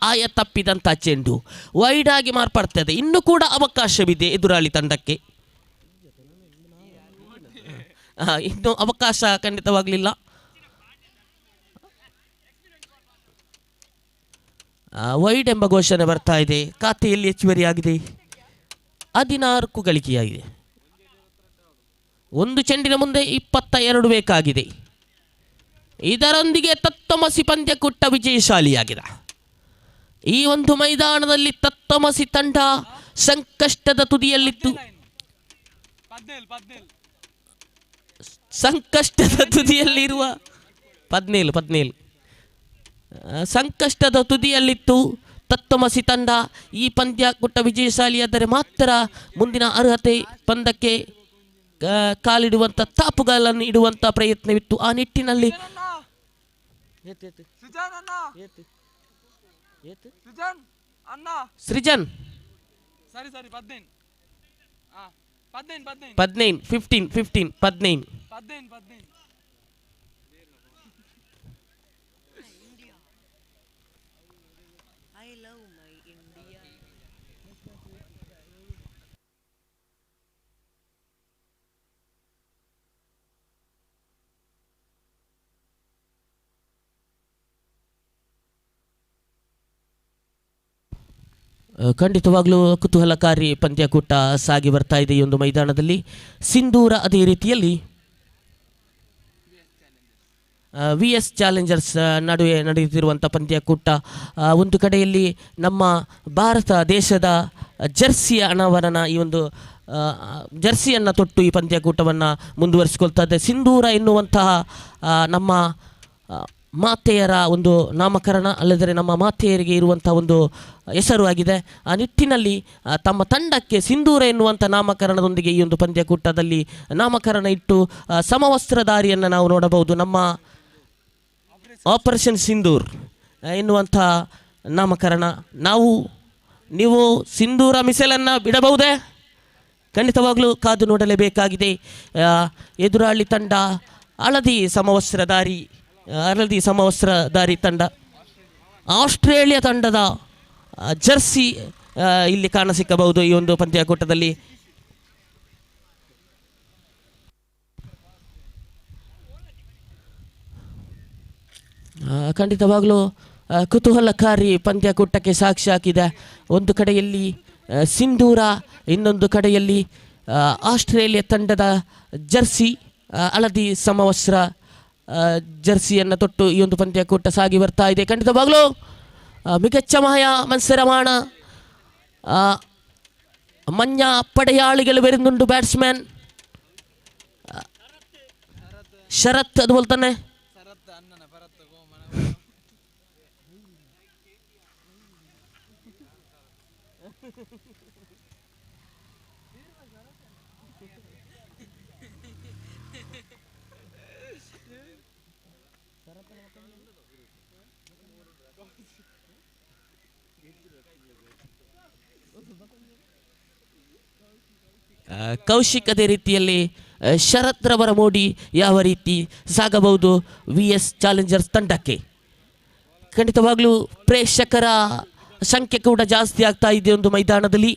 ಆಯ ತಪ್ಪಿದಂಥ ಚೆಂಡು ವೈಡ್ ಆಗಿ ಮಾರ್ಪಡ್ತದೆ. ಇನ್ನೂ ಕೂಡ ಅವಕಾಶವಿದೆ ಎದುರಾಳಿ ತಂಡಕ್ಕೆ. ಇನ್ನೂ ಅವಕಾಶ ಖಂಡಿತವಾಗಲಿಲ್ಲ. ವೈಡ್ ಎಂಬ ಘೋಷಣೆ ಬರ್ತಾ ಇದೆ. ಖಾತೆಯಲ್ಲಿ ಹೆಚ್ಚುವರಿಯಾಗಿದೆ 16 ಗಳಿಕೆಯಾಗಿದೆ. ಒಂದು ಚೆಂಡಿನ ಮುಂದೆ 22 ಬೇಕಾಗಿದೆ. ಇದರೊಂದಿಗೆ ತತ್ವಮಸಿ ಪಂದ್ಯಕೂಟ ವಿಜಯಶಾಲಿಯಾಗಿದೆ. ಈ ಒಂದು ಮೈದಾನದಲ್ಲಿ ತತ್ವಮಸಿ ತಂಡ ಸಂಕಷ್ಟದ ತುದಿಯಲ್ಲಿತ್ತು. ಸಂಕಷ್ಟದ ತುದಿಯಲ್ಲಿತ್ತು ತತ್ವಮಸಿ ತಂಡ. ಈ ಪಂದ್ಯಕೂಟ ವಿಜಯಶಾಲಿಯಾದರೆ ಮಾತ್ರ ಮುಂದಿನ ಅರ್ಹತೆ ಪಂದ್ಯಕ್ಕೆ ಕಾಲಿಡುವಂಥ ತಾಪುಗಳನ್ನು ಇಡುವಂಥ ಪ್ರಯತ್ನವಿತ್ತು. ಆ ನಿಟ್ಟಿನಲ್ಲಿ ಸೃಜನ್ 15 ಖಂಡಿತವಾಗ್ಲೂ ಕುತೂಹಲಕಾರಿ ಪಂದ್ಯಕೂಟ ಸಾಗಿ ಬರ್ತಾ ಇದೆ ಈ ಒಂದು ಮೈದಾನದಲ್ಲಿ. ಸಿಂಧೂರ ಅದೇ ರೀತಿಯಲ್ಲಿ VS ಚಾಲೆಂಜರ್ಸ್ ನಡುವೆ ನಡೆಯುತ್ತಿರುವಂಥ ಪಂದ್ಯಕೂಟ. ಒಂದು ಕಡೆಯಲ್ಲಿ ನಮ್ಮ ಭಾರತ ದೇಶದ ಜರ್ಸಿಯ ಅನಾವರಣ ಈ ಒಂದು ಜರ್ಸಿಯನ್ನು ತೊಟ್ಟು ಈ ಪಂದ್ಯಕೂಟವನ್ನು ಮುಂದುವರಿಸಿಕೊಳ್ತಾ ಇದೆ. ಸಿಂಧೂರ ಎನ್ನುವಂತಹ ನಮ್ಮ ಮಾತೆಯರ ಒಂದು ನಾಮಕರಣ, ಅಲ್ಲದೆ ನಮ್ಮ ಮಾತೆಯರಿಗೆ ಇರುವಂಥ ಒಂದು ಹೆಸರು ಆಗಿದೆ. ಆ ನಿಟ್ಟಿನಲ್ಲಿ ತಮ್ಮ ತಂಡಕ್ಕೆ ಸಿಂಧೂರ ಎನ್ನುವಂಥ ನಾಮಕರಣದೊಂದಿಗೆ ಈ ಒಂದು ಪಂದ್ಯಕೂಟದಲ್ಲಿ ನಾಮಕರಣ ಇಟ್ಟು ಸಮವಸ್ತ್ರಧಾರಿಯನ್ನು ನಾವು ನೋಡಬಹುದು. ನಮ್ಮ ಆಪರೇಷನ್ ಸಿಂಧೂರ್ ಎನ್ನುವಂಥ ನಾಮಕರಣ. ನೀವು ಸಿಂಧೂರ ಮಿಸೆಲನ್ನು ಬಿಡಬಹುದೇ? ಖಂಡಿತವಾಗಲೂ ಕಾದು ನೋಡಲೇಬೇಕಾಗಿದೆ. ಎದುರಾಳಿ ತಂಡ ಹಳದಿ ಸಮವಸ್ತ್ರಧಾರಿ ತಂಡ. ಆಸ್ಟ್ರೇಲಿಯಾ ತಂಡದ ಜರ್ಸಿ ಇಲ್ಲಿ ಕಾಣಸಿಕ್ಕಬಹುದು ಈ ಒಂದು ಪಂದ್ಯಕೂಟದಲ್ಲಿ. ಖಂಡಿತವಾಗಲೂ ಕುತೂಹಲಕಾರಿ ಪಂದ್ಯಕೂಟಕ್ಕೆ ಸಾಕ್ಷಿ ಹಾಕಿದೆ. ಒಂದು ಕಡೆಯಲ್ಲಿ ಸಿಂಧೂರ, ಇನ್ನೊಂದು ಕಡೆಯಲ್ಲಿ ಆಸ್ಟ್ರೇಲಿಯಾ ತಂಡದ ಜರ್ಸಿ, ಹಳದಿ ಸಮವಸ್ತ್ರ ಜರ್ಸಿಯನ್ನು ತೊಟ್ಟು ಈ ಒಂದು ಪಂದ್ಯಕೂಟ ಸಾಗಿ ಬರ್ತಾ ಇದೆ. ಖಂಡಿತವಾಗಲೂ മികച്ചമായ മത്സരമാണ്. മഞ്ഞ പടയാളികൾ വരുന്നുണ്ട്. ബാറ്റ്സ്മാൻ ശരത്, അതുപോലെ തന്നെ ಕೌಶಿಕ್. ಅದೇ ರೀತಿಯಲ್ಲಿ ಶರತ್ ರವರ ಮೋಡಿ ಯಾವ ರೀತಿ ಸಾಗಬಹುದು VS ಚಾಲೆಂಜರ್ಸ್ ತಂಡಕ್ಕೆ. ಖಂಡಿತವಾಗಲೂ ಪ್ರೇಕ್ಷಕರ ಸಂಖ್ಯೆ ಕೂಡ ಜಾಸ್ತಿ ಆಗ್ತಾ ಇದೆ ಒಂದು ಮೈದಾನದಲ್ಲಿ.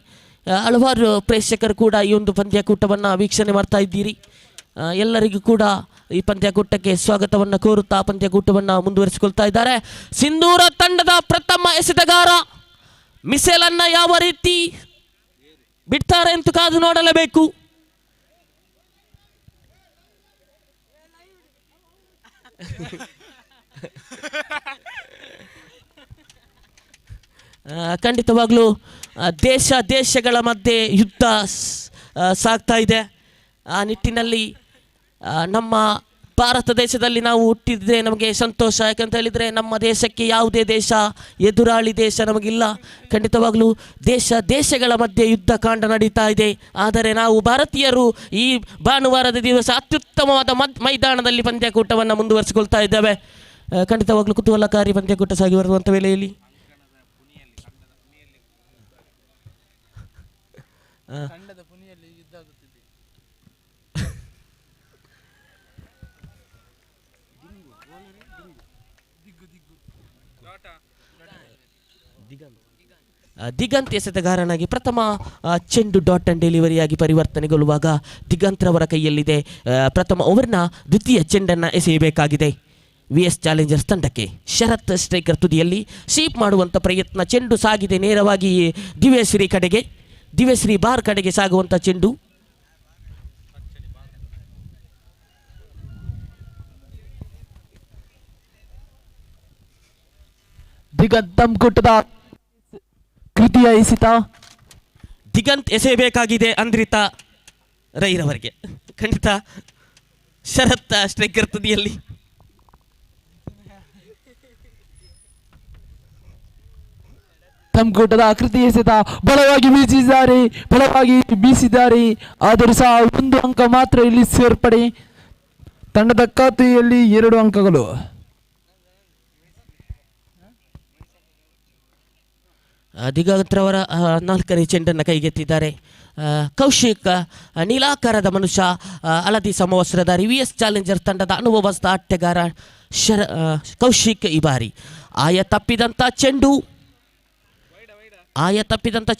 ಹಲವಾರು ಪ್ರೇಕ್ಷಕರು ಕೂಡ ಈ ಒಂದು ಪಂದ್ಯಕೂಟವನ್ನು ವೀಕ್ಷಣೆ ಮಾಡ್ತಾ ಇದ್ದೀರಿ. ಎಲ್ಲರಿಗೂ ಕೂಡ ಈ ಪಂದ್ಯಕೂಟಕ್ಕೆ ಸ್ವಾಗತವನ್ನು ಕೋರುತ್ತಾ ಪಂದ್ಯಕೂಟವನ್ನು ಮುಂದುವರಿಸಿಕೊಳ್ತಾ ಇದ್ದಾರೆ. ಸಿಂಧೂರ ತಂಡದ ಪ್ರಥಮ ಎಸೆತಗಾರ ಮಿಸೆಲನ್ನು ಯಾವ ರೀತಿ ಬಿಡ್ತಾರೆ ಅಂತ ಕಾದು ನೋಡಲೇಬೇಕು. ಖಂಡಿತವಾಗ್ಲೂ ದೇಶಗಳ ಮಧ್ಯೆ ಯುದ್ಧ ಸಾಗ್ತಾ ಇದೆ. ಆ ನಿಟ್ಟಿನಲ್ಲಿ ನಮ್ಮ ಭಾರತ ದೇಶದಲ್ಲಿ ನಾವು ಹುಟ್ಟಿದ್ರೆ ನಮಗೆ ಸಂತೋಷ. ಯಾಕಂತ ಹೇಳಿದರೆ ನಮ್ಮ ದೇಶಕ್ಕೆ ಯಾವುದೇ ದೇಶ ಎದುರಾಳಿ ದೇಶ ನಮಗಿಲ್ಲ. ಖಂಡಿತವಾಗಲೂ ದೇಶಗಳ ಮಧ್ಯೆ ಯುದ್ಧ ಕಾಂಡ ನಡೀತಾ ಇದೆ. ಆದರೆ ನಾವು ಭಾರತೀಯರು ಈ ಭಾನುವಾರದ ದಿವಸ ಅತ್ಯುತ್ತಮವಾದ ಮೈದಾನದಲ್ಲಿ ಪಂದ್ಯಕೂಟವನ್ನು ಮುಂದುವರಿಸಿಕೊಳ್ತಾ ಇದ್ದೇವೆ. ಖಂಡಿತವಾಗಲೂ ಕುತೂಹಲಕಾರಿ ಪಂದ್ಯಕೂಟ ಸಾಗಿ ಬರುವಂಥ ವೇಳೆಯಲ್ಲಿ ದಿಗಂತ್ ಎಸೆತಗಾರನಾಗಿ ಪ್ರಥಮ ಚೆಂಡು ಡಾಟ್ ಅಂಡ್ ಡೆಲಿವರಿಯಾಗಿ ಪರಿವರ್ತನೆಗೊಳ್ಳುವಾಗ ದಿಗಂತ್ರವರ ಕೈಯಲ್ಲಿದೆ. ಪ್ರಥಮ ಓವರ್ನ ದ್ವಿತೀಯ ಚೆಂಡನ್ನು ಎಸೆಯಬೇಕಾಗಿದೆ VS ಚಾಲೆಂಜರ್ಸ್ ತಂಡಕ್ಕೆ. ಶರತ್ ಸ್ಟ್ರೈಕರ್ ತುದಿಯಲ್ಲಿ ಶೀಪ್ ಮಾಡುವಂಥ ಪ್ರಯತ್ನ. ಚೆಂಡು ಸಾಗಿದೆ ನೇರವಾಗಿ ದಿವ್ಯಶ್ರೀ ಬಾರ್ ಕಡೆಗೆ ಸಾಗುವಂಥ ಚೆಂಡು. ದಿಗಂತಂಕುಟದ ಕೃತಿಯ ಎಸೆತ. ದಿಗಂತ್ ಎಸೆಯಬೇಕಾಗಿದೆ ಅಂದ್ರಿತಾ ರೈರವರಿಗೆ. ಖಂಡಿತ ಶರತ್ ಸ್ಟ್ರೈಕರ್ ತುದಿಯಲ್ಲಿ. ತಂಕುಟದ ಆಕೃತಿ ಎಸೆತ ಬಲವಾಗಿ ಬೀಸಿದ್ದಾರೆ. ಆದರೂ ಸಹ 1 ಅಂಕ ಮಾತ್ರ ಇಲ್ಲಿ ಸೇರ್ಪಡೆ. ತಂಡದ ಖಾತೆಯಲ್ಲಿ 2 ಅಂಕಗಳು. ದಿಗಂತ್ರವರ 4ನೇ ಚೆಂಡನ್ನು ಕೈಗೆತ್ತಿದ್ದಾರೆ. ಕೌಶಿಕ್ ನೀಲಾಕಾರದ ಮನುಷ್ಯ, ಹಳದಿ ಸಮವಸ್ತ್ರಧಾರಿ VS ಚಾಲೆಂಜರ್ ತಂಡದ ಅನುಭವಸ್ಥ ಆಟಗಾರ ಕೌಶಿಕ್ ಈ ಬಾರಿ ಆಯ ತಪ್ಪಿದಂಥ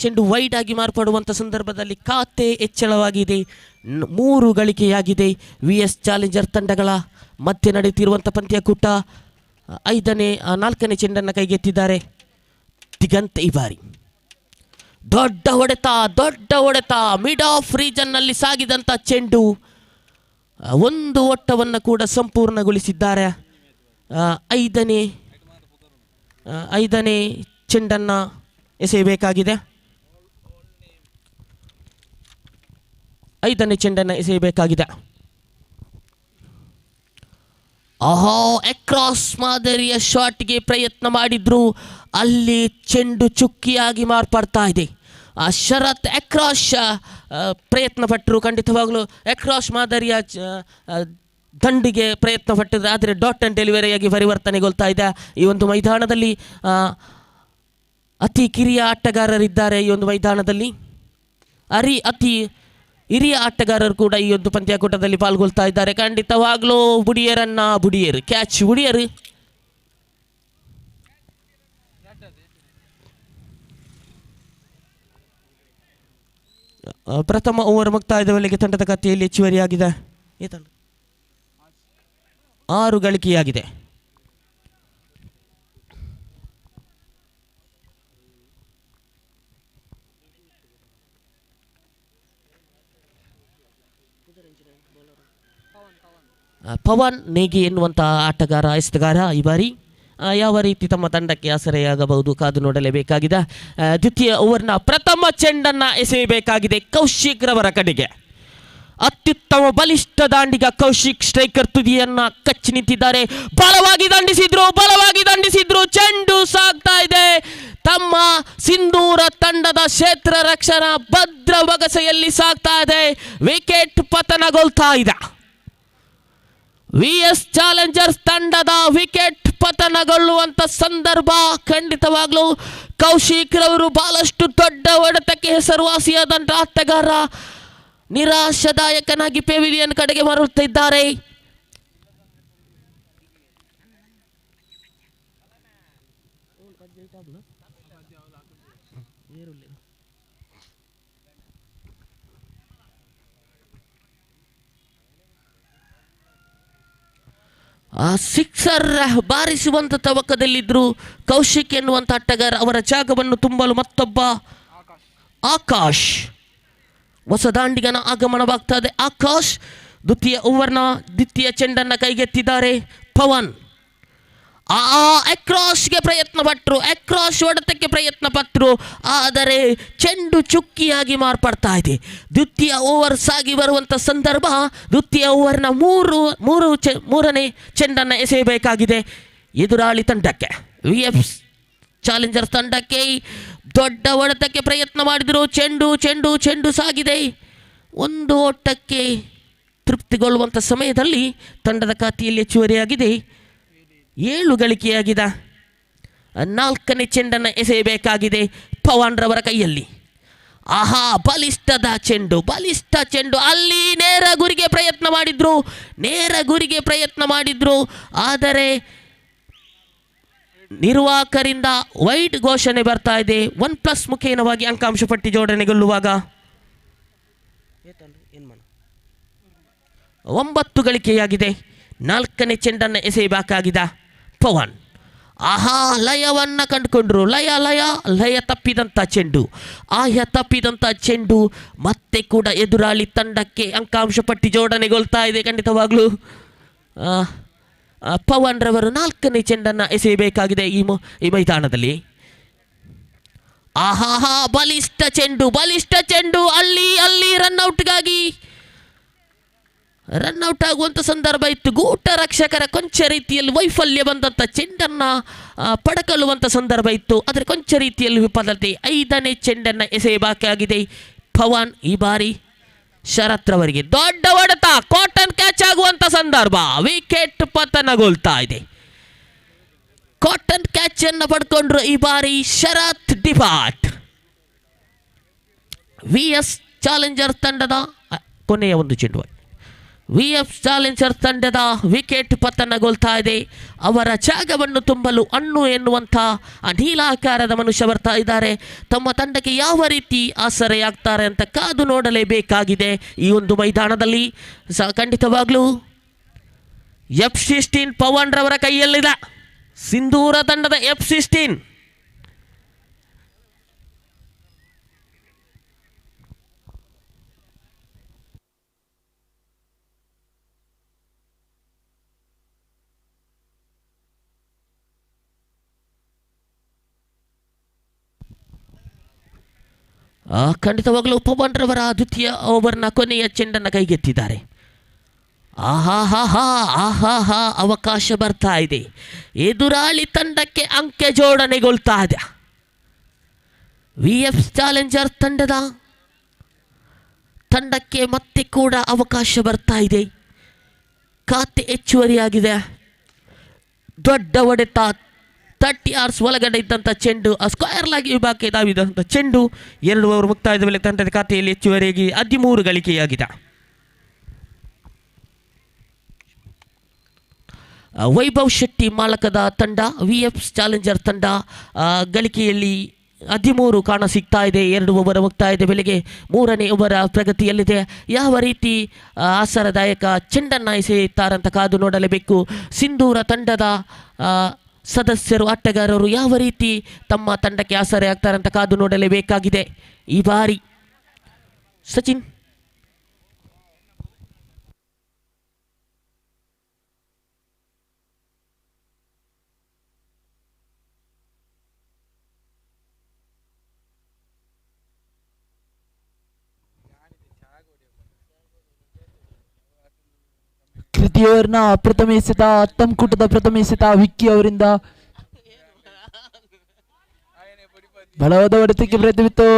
ಚೆಂಡು ವೈಡ್ ಆಗಿ ಮಾರ್ಪಡುವಂಥ ಸಂದರ್ಭದಲ್ಲಿ ಖಾತೆ ಹೆಚ್ಚಳವಾಗಿದೆ. 3 ಗಳಿಕೆಯಾಗಿದೆ VS ಚಾಲೆಂಜರ್ ತಂಡಗಳ ಮಧ್ಯೆ ನಡೆಯುತ್ತಿರುವಂಥ ಪಂದ್ಯಕೂಟ. 4ನೇ ಚೆಂಡನ್ನು ಕೈಗೆತ್ತಿದ್ದಾರೆ ದಿಗಂತ್ ಈ ಬಾರಿ. ದೊಡ್ಡ ಹೊಡೆತ ಮಿಡ್ ಆಫ್ ರೀಜನ್ನಲ್ಲಿ ಸಾಗಿದಂಥ ಚೆಂಡು. 1 ಓಟವನ್ನು ಕೂಡ ಸಂಪೂರ್ಣಗೊಳಿಸಿದ್ದಾರೆ. 5ನೇ ಚೆಂಡನ್ನು ಎಸೆಯಬೇಕಾಗಿದೆ. 5ನೇ ಚೆಂಡನ್ನು ಎಸೆಯಬೇಕಾಗಿದೆ. ಆಹಾ, ಅಕ್ರಾಸ್ ಮಾದರಿಯ ಶಾಟ್ಗೆ ಪ್ರಯತ್ನ ಮಾಡಿದ್ರು, ಅಲ್ಲಿ ಚೆಂಡು ಚುಕ್ಕಿಯಾಗಿ ಮಾರ್ಪಡ್ತಾ ಇದೆ. ಶರತ್ ಅಕ್ರಾಸ್ ಪ್ರಯತ್ನ ಪಟ್ಟರು, ಖಂಡಿತವಾಗಲೂ ಅಕ್ರಾಸ್ ಮಾದರಿಯ ದಂಡಿಗೆ ಪ್ರಯತ್ನ ಪಟ್ಟಿದ್ರೆ, ಆದರೆ ಡಾಟ್ ಆ್ಯಂಡ್ ಡೆಲಿವರಿಯಾಗಿ ಪರಿವರ್ತನೆಗೊಳ್ತಾ ಇದೆ. ಈ ಒಂದು ಮೈದಾನದಲ್ಲಿ ಅತಿ ಕಿರಿಯ ಆಟಗಾರರಿದ್ದಾರೆ. ಈ ಒಂದು ಮೈದಾನದಲ್ಲಿ ಅತಿ ಹಿರಿಯ ಆಟಗಾರರು ಕೂಡ ಈ ಒಂದು ಪಂದ್ಯಾಕೂಟದಲ್ಲಿ ಪಾಲ್ಗೊಳ್ತಾ ಇದ್ದಾರೆ. ಖಂಡಿತವಾಗ್ಲೂ ಬುಡಿಯರು ಕ್ಯಾಚ್ ಬುಡಿಯರು. ಪ್ರಥಮ ಓವರ್ ಮುಕ್ತಾಯದ ವೇಳೆಗೆ ತಂಡದ ಖಾತೆಯಲ್ಲಿ ಹೆಚ್ಚುವರಿಯಾಗಿದೆ 6 ಗಳಿಕೆಯಾಗಿದೆ. ಪವನ್ ನೇಗಿ ಎನ್ನುವಂತಹ ಆಟಗಾರ ಎಸೆತಗಾರ ಈ ಬಾರಿ ಯಾವ ರೀತಿ ತಮ್ಮ ತಂಡಕ್ಕೆ ಆಸರೆಯಾಗಬಹುದು ಕಾದು ನೋಡಲೇಬೇಕಾಗಿದೆ. ದ್ವಿತೀಯ ಓವರ್ನ ಪ್ರಥಮ ಚೆಂಡನ್ನು ಎಸೆಯಬೇಕಾಗಿದೆ ಕೌಶಿಕ್ ರವರ ಕಡೆಗೆ. ಅತ್ಯುತ್ತಮ ಬಲಿಷ್ಠ ದಾಂಡಿಗ ಕೌಶಿಕ್ ಸ್ಟ್ರೈಕರ್ ತುದಿಯನ್ನ ಕಚ್ಚಿ ನಿಂತಿದ್ದಾರೆ. ಬಲವಾಗಿ ದಂಡಿಸಿದ್ರು. ಚೆಂಡು ಸಾಗ್ತಾ ಇದೆ ತಮ್ಮ ಸಿಂಧೂರ ತಂಡದ ಕ್ಷೇತ್ರ ರಕ್ಷಣಾ ಭದ್ರ ಬಗಸೆಯಲ್ಲಿ ಸಾಗ್ತಾ ಇದೆ. ವಿಕೆಟ್ ಪತನಗೊಳ್ತಾ ಇದೆ. VS ಚಾಲೆಂಜರ್ಸ್ ತಂಡದ ವಿಕೆಟ್ ಪತನಗೊಳ್ಳುವಂತ ಸಂದರ್ಭ. ಖಂಡಿತವಾಗ್ಲೂ ಕೌಶಿಕ್ ರವರು ಬಹಳಷ್ಟು ದೊಡ್ಡ ಹೊಡೆತಕ್ಕೆ ಹೆಸರುವಾಸಿಯಾದಂಥ ಆಟಗಾರ ನಿರಾಶಾದಾಯಕನಾಗಿ ಪೆವಿಲಿಯನ್ ಕಡೆಗೆ ಮರಳುತ್ತಿದ್ದಾರೆ. ಸಿಕ್ಸರ್ ಬಾರಿಸುವಂತ ತವಕದಲ್ಲಿದ್ರು ಕೌಶಿಕ್ ಎನ್ನುವಂತ ಆಟಗಾರ. ಅವರ ಜಾಗವನ್ನು ತುಂಬಲು ಮತ್ತೊಬ್ಬ ಆಕಾಶ್ ಹೊಸ ದಾಂಡಿಗನ ಆಗಮನವಾಗ್ತದೆ. ಆಕಾಶ್ ದ್ವಿತೀಯ ಓವರ್ನ ದ್ವಿತೀಯ ಚೆಂಡನ್ನು ಕೈಗೆತ್ತಿದ್ದಾರೆ. ಪವನ್ ಅಕ್ರಾಸ್ಗೆ ಪ್ರಯತ್ನ ಪಟ್ಟರು, ಅಕ್ರಾಸ್ ಹೊಡೆತಕ್ಕೆ ಪ್ರಯತ್ನ ಪಟ್ಟರು, ಆದರೆ ಚೆಂಡು ಚುಕ್ಕಿಯಾಗಿ ಮಾರ್ಪಡ್ತಾ ಇದೆ. ದ್ವಿತೀಯ ಓವರ್ ಸಾಗಿ ಬರುವಂಥ ಸಂದರ್ಭ. ದ್ವಿತೀಯ ಓವರ್ನ ಮೂರನೇ ಚೆಂಡನ್ನು ಎಸೆಯಬೇಕಾಗಿದೆ ಎದುರಾಳಿ ತಂಡಕ್ಕೆ. VF ಚಾಲೆಂಜರ್ಸ್ ತಂಡಕ್ಕೆ ದೊಡ್ಡ ಹೊಡೆತಕ್ಕೆ ಪ್ರಯತ್ನ ಮಾಡಿದರು. ಚೆಂಡು ಸಾಗಿದೆ. ಒಂದು ಓಟಕ್ಕೆ ತೃಪ್ತಿಗೊಳ್ಳುವಂಥ ಸಮಯದಲ್ಲಿ ತಂಡದ ಖಾತೆಯಲ್ಲಿ ಹೆಚ್ಚುವರಿಯಾಗಿದೆ 7 ಗಳಿಕೆಯಾಗಿದೆ. 4ನೇ ಚೆಂಡನ್ನು ಎಸೆಯಬೇಕಾಗಿದೆ ಪವನ್ ರವರ ಕೈಯಲ್ಲಿ. ಬಲಿಷ್ಠ ಚೆಂಡು ಅಲ್ಲಿ ನೇರ ಗುರಿಗೆ ಪ್ರಯತ್ನ ಮಾಡಿದ್ರು, ಆದರೆ ನಿರ್ವಾಹಕರಿಂದ ವೈಡ್ ಘೋಷಣೆ ಬರ್ತಾ ಇದೆ. 1+ ಮುಖೇನವಾಗಿ ಅಂಕಾಂಶ ಪಟ್ಟಿ ಜೋಡಣೆಗೊಳ್ಳುವಾಗ 9 ಗಳಿಕೆಯಾಗಿದೆ. 4ನೇ ಚೆಂಡನ್ನು ಎಸೆಯಬೇಕಾಗಿದೆ ಪವನ್. ಲಯವನ್ನ ಕಂಡುಕೊಂಡ್ರು. ಲಯ ತಪ್ಪಿದಂಥ ಚೆಂಡು ಮತ್ತೆ ಕೂಡ ಎದುರಾಳಿ ತಂಡಕ್ಕೆ ಅಂಕಾಂಶ ಪಟ್ಟಿ ಜೋಡಣೆಗೊಳ್ತಾ ಇದೆ. ಖಂಡಿತವಾಗ್ಲೂ ಪವನ್ ರವರು 4ನೇ ಚೆಂಡನ್ನು ಎಸೆಯಬೇಕಾಗಿದೆ ಈ ಮೈದಾನದಲ್ಲಿ. ಬಲಿಷ್ಠ ಚೆಂಡು ಅಲ್ಲಿ ರನ್ಔಟ್ ಆಗುವಂಥ ಸಂದರ್ಭ ಇತ್ತು. ಗೂಟ ರಕ್ಷಕರ ಕೊಂಚ ರೀತಿಯಲ್ಲಿ ವೈಫಲ್ಯ ಬಂದಂಥ ಚೆಂಡನ್ನು ಪಡಕಲ್ಲುವಂಥ ಸಂದರ್ಭ ಇತ್ತು, ಆದರೆ ಕೊಂಚ ರೀತಿಯಲ್ಲಿ ವಿಫಲತೆ. 5ನೇ ಚೆಂಡನ್ನು ಎಸೆಯಬೇಕಾಗಿದೆ ಪವನ್. ಈ ಬಾರಿ ಶರತ್ ರವರಿಗೆ ದೊಡ್ಡ ಹೊಡೆತ, ಕಾಟನ್ ಕ್ಯಾಚ್ ಆಗುವಂಥ ಸಂದರ್ಭ. ವಿಕೆಟ್ ಪತನಗೊಳ್ತಾ ಇದೆ. ಕಾಟನ್ ಕ್ಯಾಚ್ ಅನ್ನು ಪಡ್ಕೊಂಡ್ರು ಈ ಬಾರಿ ಶರತ್ ಡಿಪಾಟ್. VS ಚಾಲೆಂಜರ್ ತಂಡದ ಕೊನೆಯ ಒಂದು ಚೆಂಡು. VF ಚಾಲೆಂಜರ್ ತಂಡದ ವಿಕೆಟ್ ಪತನಗೊಳ್ತಾ ಇದೆ. ಅವರ ಜಾಗವನ್ನು ತುಂಬಲು ಅಣ್ಣು ಎನ್ನುವಂಥ ನೀಲಾಕಾರದ ಮನುಷ್ಯ ಬರ್ತಾ ಇದ್ದಾರೆ. ತಮ್ಮ ತಂಡಕ್ಕೆ ಯಾವ ರೀತಿ ಆಸರೆಯಾಗ್ತಾರೆ ಅಂತ ಕಾದು ನೋಡಲೇಬೇಕಾಗಿದೆ ಈ ಒಂದು ಮೈದಾನದಲ್ಲಿ. ಖಂಡಿತವಾಗ್ಲೂ F16 ಪವನ್ ರವರ ಕೈಯಲ್ಲಿದೆ. ಸಿಂಧೂರ ತಂಡದ F16. ಖಂಡಿತವಾಗಲೂ ಪವನ್ ರವರ ದ್ವಿತೀಯ ಓವರ್ನ ಕೊನೆಯ ಚೆಂಡನ್ನು ಕೈಗೆತ್ತಿದ್ದಾರೆ. ಆಹಾ ಅವಕಾಶ ಬರ್ತಾ ಇದೆ. ಎದುರಾಳಿ ತಂಡಕ್ಕೆ ಅಂಕೆ ಜೋಡಣೆಗೊಳ್ತಾ ಇದೆ. VF ಚಾಲೆಂಜರ್ ತಂಡಕ್ಕೆ ಮತ್ತೆ ಕೂಡ ಅವಕಾಶ ಬರ್ತಾ ಇದೆ. ಖಾತೆ ಹೆಚ್ಚುವರಿಯಾಗಿದೆ. ದೊಡ್ಡ ಹೊಡೆತ 30 yards ಒಳಗಡೆ ಇದ್ದಂಥ ಚೆಂಡು ಸ್ಕ್ವೇರ್ ಲಾಗಿ ವಿಭಾಗಕ್ಕೆ ಧಾವಿದಂಥ ಚೆಂಡು 2 ಓವರ್ ಮುಕ್ತಾಯದ ವೇಳೆ ತಂಡದ ಖಾತೆಯಲ್ಲಿ ಹೆಚ್ಚುವರಿಯಾಗಿ 13 ಗಳಿಕೆಯಾಗಿದೆ. ವೈಭವ್ ಶೆಟ್ಟಿ ಮಾಲಕದ ತಂಡ VF ಚಾಲೆಂಜರ್ ತಂಡ ಗಳಿಕೆಯಲ್ಲಿ 13 ಕಾಣ ಸಿಗ್ತಾ ಇದೆ. 2 ಓವರ್ ಮುಕ್ತಾಯದ ವೇಳೆಗೆ 3ನೇ ಓವರ್ ಪ್ರಗತಿಯಲ್ಲಿದೆ. ಯಾವ ರೀತಿ ಆಸರದಾಯಕ ಚೆಂಡನ್ನು ಎಸೆಯುತ್ತಾರಂತ ಕಾದು ನೋಡಲೇಬೇಕು. ಸಿಂಧೂರ ತಂಡದ ಸದಸ್ಯರು ಆಟಗಾರರು ಯಾವ ರೀತಿ ತಮ್ಮ ತಂಡಕ್ಕೆ ಆಸರೆ ಆಗ್ತಾರಂತ ಕಾದು ನೋಡಲೇಬೇಕಾಗಿದೆ. ಈ ಬಾರಿ ಸಚಿನ್ ತೃತೀಯ ಓವರ್ನ ಪ್ರಥಮ ಎಸೆತ ತಮ್ಕೂಟದ ಪ್ರಥಮ ಎಸೆತ ವಿಕ್ಕಿ ಅವರಿಂದ ಬಲವಾದ ಹೊಡೆತಕ್ಕೆ ಪ್ರಯತ್ನವಿತ್ತು.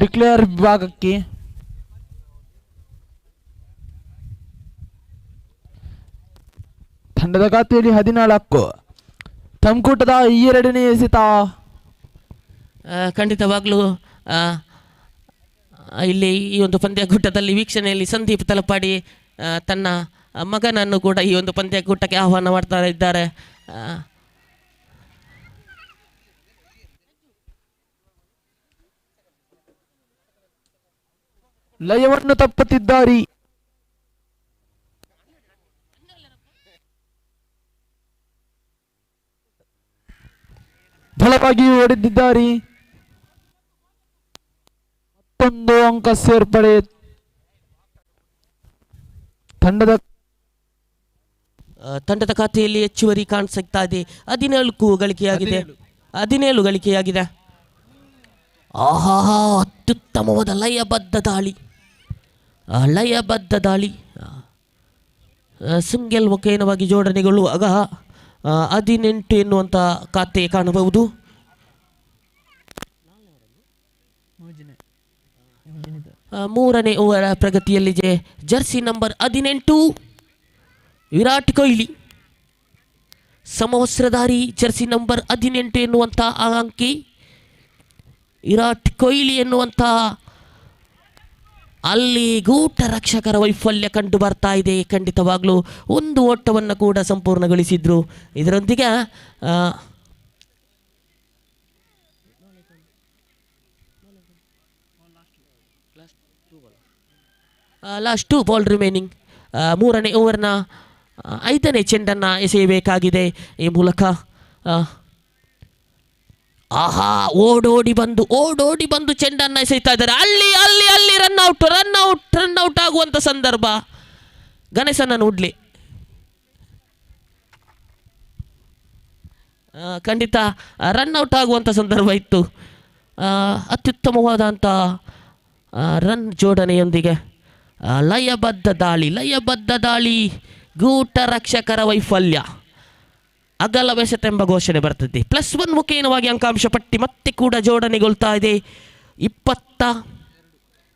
ಡಿಕ್ಲೇರ್ ವಿಭಾಗಕ್ಕೆ ತಂಡದ ಖಾತೆಯಲ್ಲಿ 14. ತಮ್ಕೂಟದ ಈ 2ನೇ ಎಸೆತ ಖಂಡಿತವಾಗ್ಲೂ ಇಲ್ಲಿ ಈ ಒಂದು ಪಂದ್ಯಕೂಟದಲ್ಲಿ ವೀಕ್ಷಣೆಯಲ್ಲಿ ಸಂದೀಪ್ ತಲಪಾಡಿ ತನ್ನ ಮಗನನ್ನು ಕೂಡ ಈ ಒಂದು ಪಂದ್ಯಕೂಟಕ್ಕೆ ಆಹ್ವಾನ ಮಾಡ್ತಾ ಇದ್ದಾರೆ. ಲಯವನ್ನು ತಪ್ಪುತ್ತಿದ್ದಾರೆ. ಬಲವಾಗಿ ಹೊಡೆದಿದ್ದಾರೆ. ಮತ್ತೊಂದು ಅಂಕ ಸೇರ್ಪಡೆ ತಂಡದ ಖಾತೆಯಲ್ಲಿ ಹೆಚ್ಚುವರಿ ಕಾಣಿಸ್ತಾ ಇದೆ. 17 ಗಳಿಕೆಯಾಗಿದೆ. 17 ಗಳಿಕೆಯಾಗಿದೆ. ಅತ್ಯುತ್ತಮವಾದ ಲಯಬದ್ಧ ದಾಳಿ ಸಿಂಗಲ್ ಮುಖೇನವಾಗಿ ಜೋಡಣೆಗೊಳ್ಳುವಾಗ 18 ಎನ್ನುವಂಥ ಖಾತೆ ಕಾಣಬಹುದು. ಮೂರನೇ ಓವರ್ ಪ್ರಗತಿಯಲ್ಲಿದೆ. ಜರ್ಸಿ ನಂಬರ್ 18 ವಿರಾಟ್ ಕೊಹ್ಲಿ ಸಮವಸ್ತ್ರಧಾರಿ ಜರ್ಸಿ ನಂಬರ್ 18 ಎನ್ನುವಂಥ ಅಂಕಿ ವಿರಾಟ್ ಕೊಹ್ಲಿ ಎನ್ನುವಂಥ ಅಲ್ಲಿ ಗೂಟ ರಕ್ಷಕರ ವೈಫಲ್ಯ ಕಂಡು ಬರ್ತಾ ಇದೆ. ಖಂಡಿತವಾಗ್ಲೂ ಒಂದು ಓಟವನ್ನು ಕೂಡ ಸಂಪೂರ್ಣಗೊಳಿಸಿದ್ರು. ಇದರೊಂದಿಗೆ ಲಾಸ್ಟ್ 2 ಬಾಲ್ ರಿಮೈನಿಂಗ್. 3ನೇ ಓವರ್ನ 5ನೇ ಚೆಂಡನ್ನು ಎಸೆಯಬೇಕಾಗಿದೆ. ಈ ಮೂಲಕ ಓಡೋಡಿ ಬಂದು ಚೆಂಡನ್ನು ಎಸೆಯುತ್ತಾ ಇದ್ದಾರೆ. ಅಲ್ಲಿ ರನ್ಔಟ್ ಆಗುವಂಥ ಸಂದರ್ಭ. ಗಣೇಶನ ಉಡ್ಲಿ ಖಂಡಿತ ರನ್ಔಟ್ ಆಗುವಂಥ ಸಂದರ್ಭ ಇತ್ತು. ಅತ್ಯುತ್ತಮವಾದಂಥ ರನ್ ಜೋಡಣೆಯೊಂದಿಗೆ ಲಯಬದ್ಧ ದಾಳಿ ಗೂಟ ರಕ್ಷಕರ ವೈಫಲ್ಯ ಅಗಲವೆಸೆತೆಂಬ ಘೋಷಣೆ ಬರ್ತದೆ. +1 ಮುಖೇನವಾಗಿ ಅಂಕಾಂಶ ಪಟ್ಟಿ ಮತ್ತೆ ಕೂಡ ಜೋಡಣೆಗೊಳ್ತಾ ಇದೆ.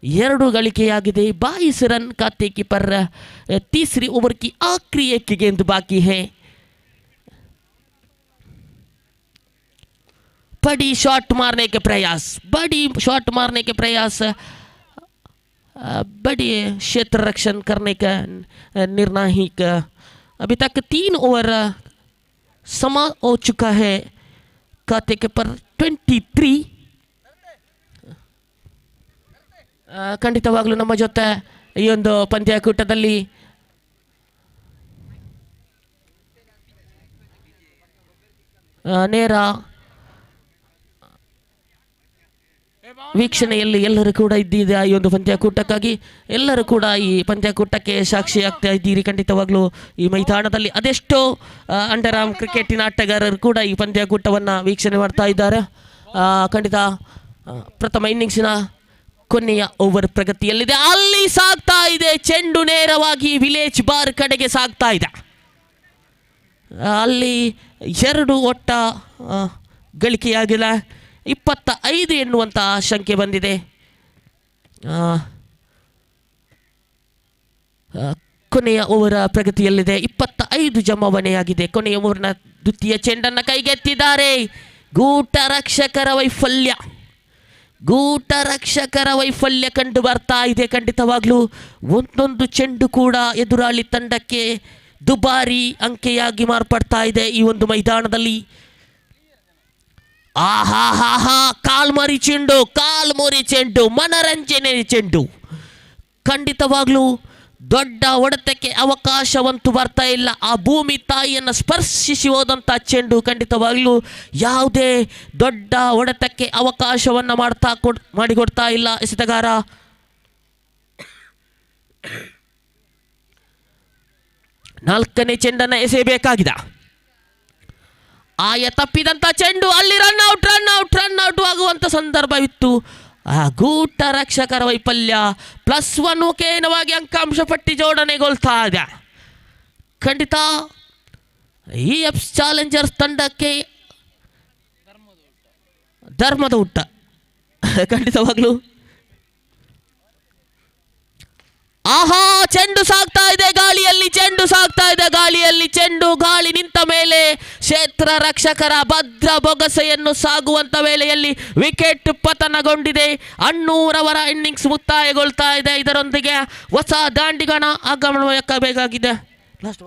22 ಗಳಿಕೆಯಾಗಿದೆ. 22 रन खाते की पर तीसरी ओवर की आखिरी एक गेंद बाकी है. बड़ी शॉट मारने के प्रयास बड़ी क्षेत्र रक्षण करने का निर्णायक. अभी तक 3 ओवर समा हो चुका है. खाते के पर 23. ಖಂಡಿತವಾಗ್ಲೂ ನಮ್ಮ ಜೊತೆ ಈ ಒಂದು ಪಂದ್ಯಕೂಟದಲ್ಲಿ ನೇರ ವೀಕ್ಷಣೆಯಲ್ಲಿ ಎಲ್ಲರೂ ಕೂಡ ಇದ್ದಿದೆ. ಈ ಒಂದು ಪಂದ್ಯಕೂಟಕ್ಕಾಗಿ ಎಲ್ಲರೂ ಕೂಡ ಈ ಪಂದ್ಯಕೂಟಕ್ಕೆ ಸಾಕ್ಷಿ ಆಗ್ತಾ ಇದ್ದೀರಿ. ಖಂಡಿತವಾಗ್ಲೂ ಈ ಮೈದಾನದಲ್ಲಿ ಅದೆಷ್ಟೋ ಅಂಡರ್ ಆರ್ಮ್ ಕ್ರಿಕೆಟಿನ ಆಟಗಾರರು ಕೂಡ ಈ ಪಂದ್ಯಕೂಟವನ್ನು ವೀಕ್ಷಣೆ ಮಾಡ್ತಾ ಇದ್ದಾರೆ. ಖಂಡಿತ ಪ್ರಥಮ ಇನ್ನಿಂಗ್ಸಿನ ಕೊನೆಯ ಓವರ್ ಪ್ರಗತಿಯಲ್ಲಿದೆ. ಅಲ್ಲಿ ಸಾಗ್ತಾ ಇದೆ ಚೆಂಡು, ನೇರವಾಗಿ ವಿಲೇಜ್ ಬಾರ್ ಕಡೆಗೆ ಸಾಗ್ತಾ ಇದೆ. ಅಲ್ಲಿ 2 ಒಟ್ಟ ಗಳಿಕೆಯಾಗಿಲ್ಲ. 25 ಎನ್ನುವಂಥ ಸಂಖ್ಯೆ ಬಂದಿದೆ. ಕೊನೆಯ ಓವರ್ ಪ್ರಗತಿಯಲ್ಲಿದೆ. 25 ಜಮಾವಣೆಯಾಗಿದೆ. ಕೊನೆಯ ಓವರ್ನ ದ್ವಿತೀಯ ಚೆಂಡನ್ನು ಕೈಗೆತ್ತಿದ್ದಾರೆ. ಗೂಟ ರಕ್ಷಕರ ವೈಫಲ್ಯ ಕಂಡು ಬರ್ತಾ ಇದೆ. ಖಂಡಿತವಾಗ್ಲೂ ಒಂದೊಂದು ಚೆಂಡು ಕೂಡ ಎದುರಾಳಿ ತಂಡಕ್ಕೆ ದುಬಾರಿ ಅಂಕೆಯಾಗಿ ಮಾರ್ಪಡ್ತಾ ಇದೆ ಈ ಒಂದು ಮೈದಾನದಲ್ಲಿ. ಕಾಲ್ಮರಿ ಚೆಂಡು, ಮನರಂಜನೆ ಚೆಂಡು. ಖಂಡಿತವಾಗ್ಲೂ ದೊಡ್ಡ ಹೊಡೆತಕ್ಕೆ ಅವಕಾಶವಂತೂ ಬರ್ತಾ ಇಲ್ಲ. ಆ ಭೂಮಿ ತಾಯಿಯನ್ನು ಸ್ಪರ್ಶಿಸಿ ಹೋದಂಥ ಚೆಂಡು ಖಂಡಿತವಾಗ್ಲೂ ಯಾವುದೇ ದೊಡ್ಡ ಹೊಡೆತಕ್ಕೆ ಅವಕಾಶವನ್ನು ಮಾಡಿಕೊಡ್ತಾ ಇಲ್ಲ ಎಸೆತಗಾರ. ನಾಲ್ಕನೇ ಚೆಂಡನ್ನು ಎಸೆಯಬೇಕಾಗಿದೆ. ಆಯ ತಪ್ಪಿದಂಥ ಚೆಂಡು, ಅಲ್ಲಿ ರನ್ಔಟ್ ಆಗುವಂಥ ಸಂದರ್ಭವಿತ್ತು. ಗೂಟ ರಕ್ಷಕರ ವೈಫಲ್ಯ. +1 ಮುಖೇನವಾಗಿ ಅಂಕಾಂಶ ಪಟ್ಟಿ ಜೋಡಣೆಗೊಳ್ತಾ ಇದೆ. ಖಂಡಿತ EF ಚಾಲೆಂಜರ್ಸ್ ತಂಡಕ್ಕೆ ಧರ್ಮದ ಊಟ. ಖಂಡಿತವಾಗ್ಲೂ ಚೆಂಡು ಸಾಗ್ತಾ ಇದೆ ಗಾಳಿಯಲ್ಲಿ, ಗಾಳಿ ನಿಂತ ಮೇಲೆ ಕ್ಷೇತ್ರ ರಕ್ಷಕರ ಭದ್ರ ಬೊಗಸೆಯನ್ನು ಸಾಗುವಂತ ವೇಳೆಯಲ್ಲಿ ವಿಕೆಟ್ ಪತನಗೊಂಡಿದೆ. ಅಣ್ಣೂರವರ ಇನ್ನಿಂಗ್ಸ್ ಮುಕ್ತಾಯಗೊಳ್ತಾ ಇದೆ. ಇದರೊಂದಿಗೆ ಹೊಸ ದಾಂಡಿಗನ ಆಗಮನಬೇಕಾಗಿದೆ. Last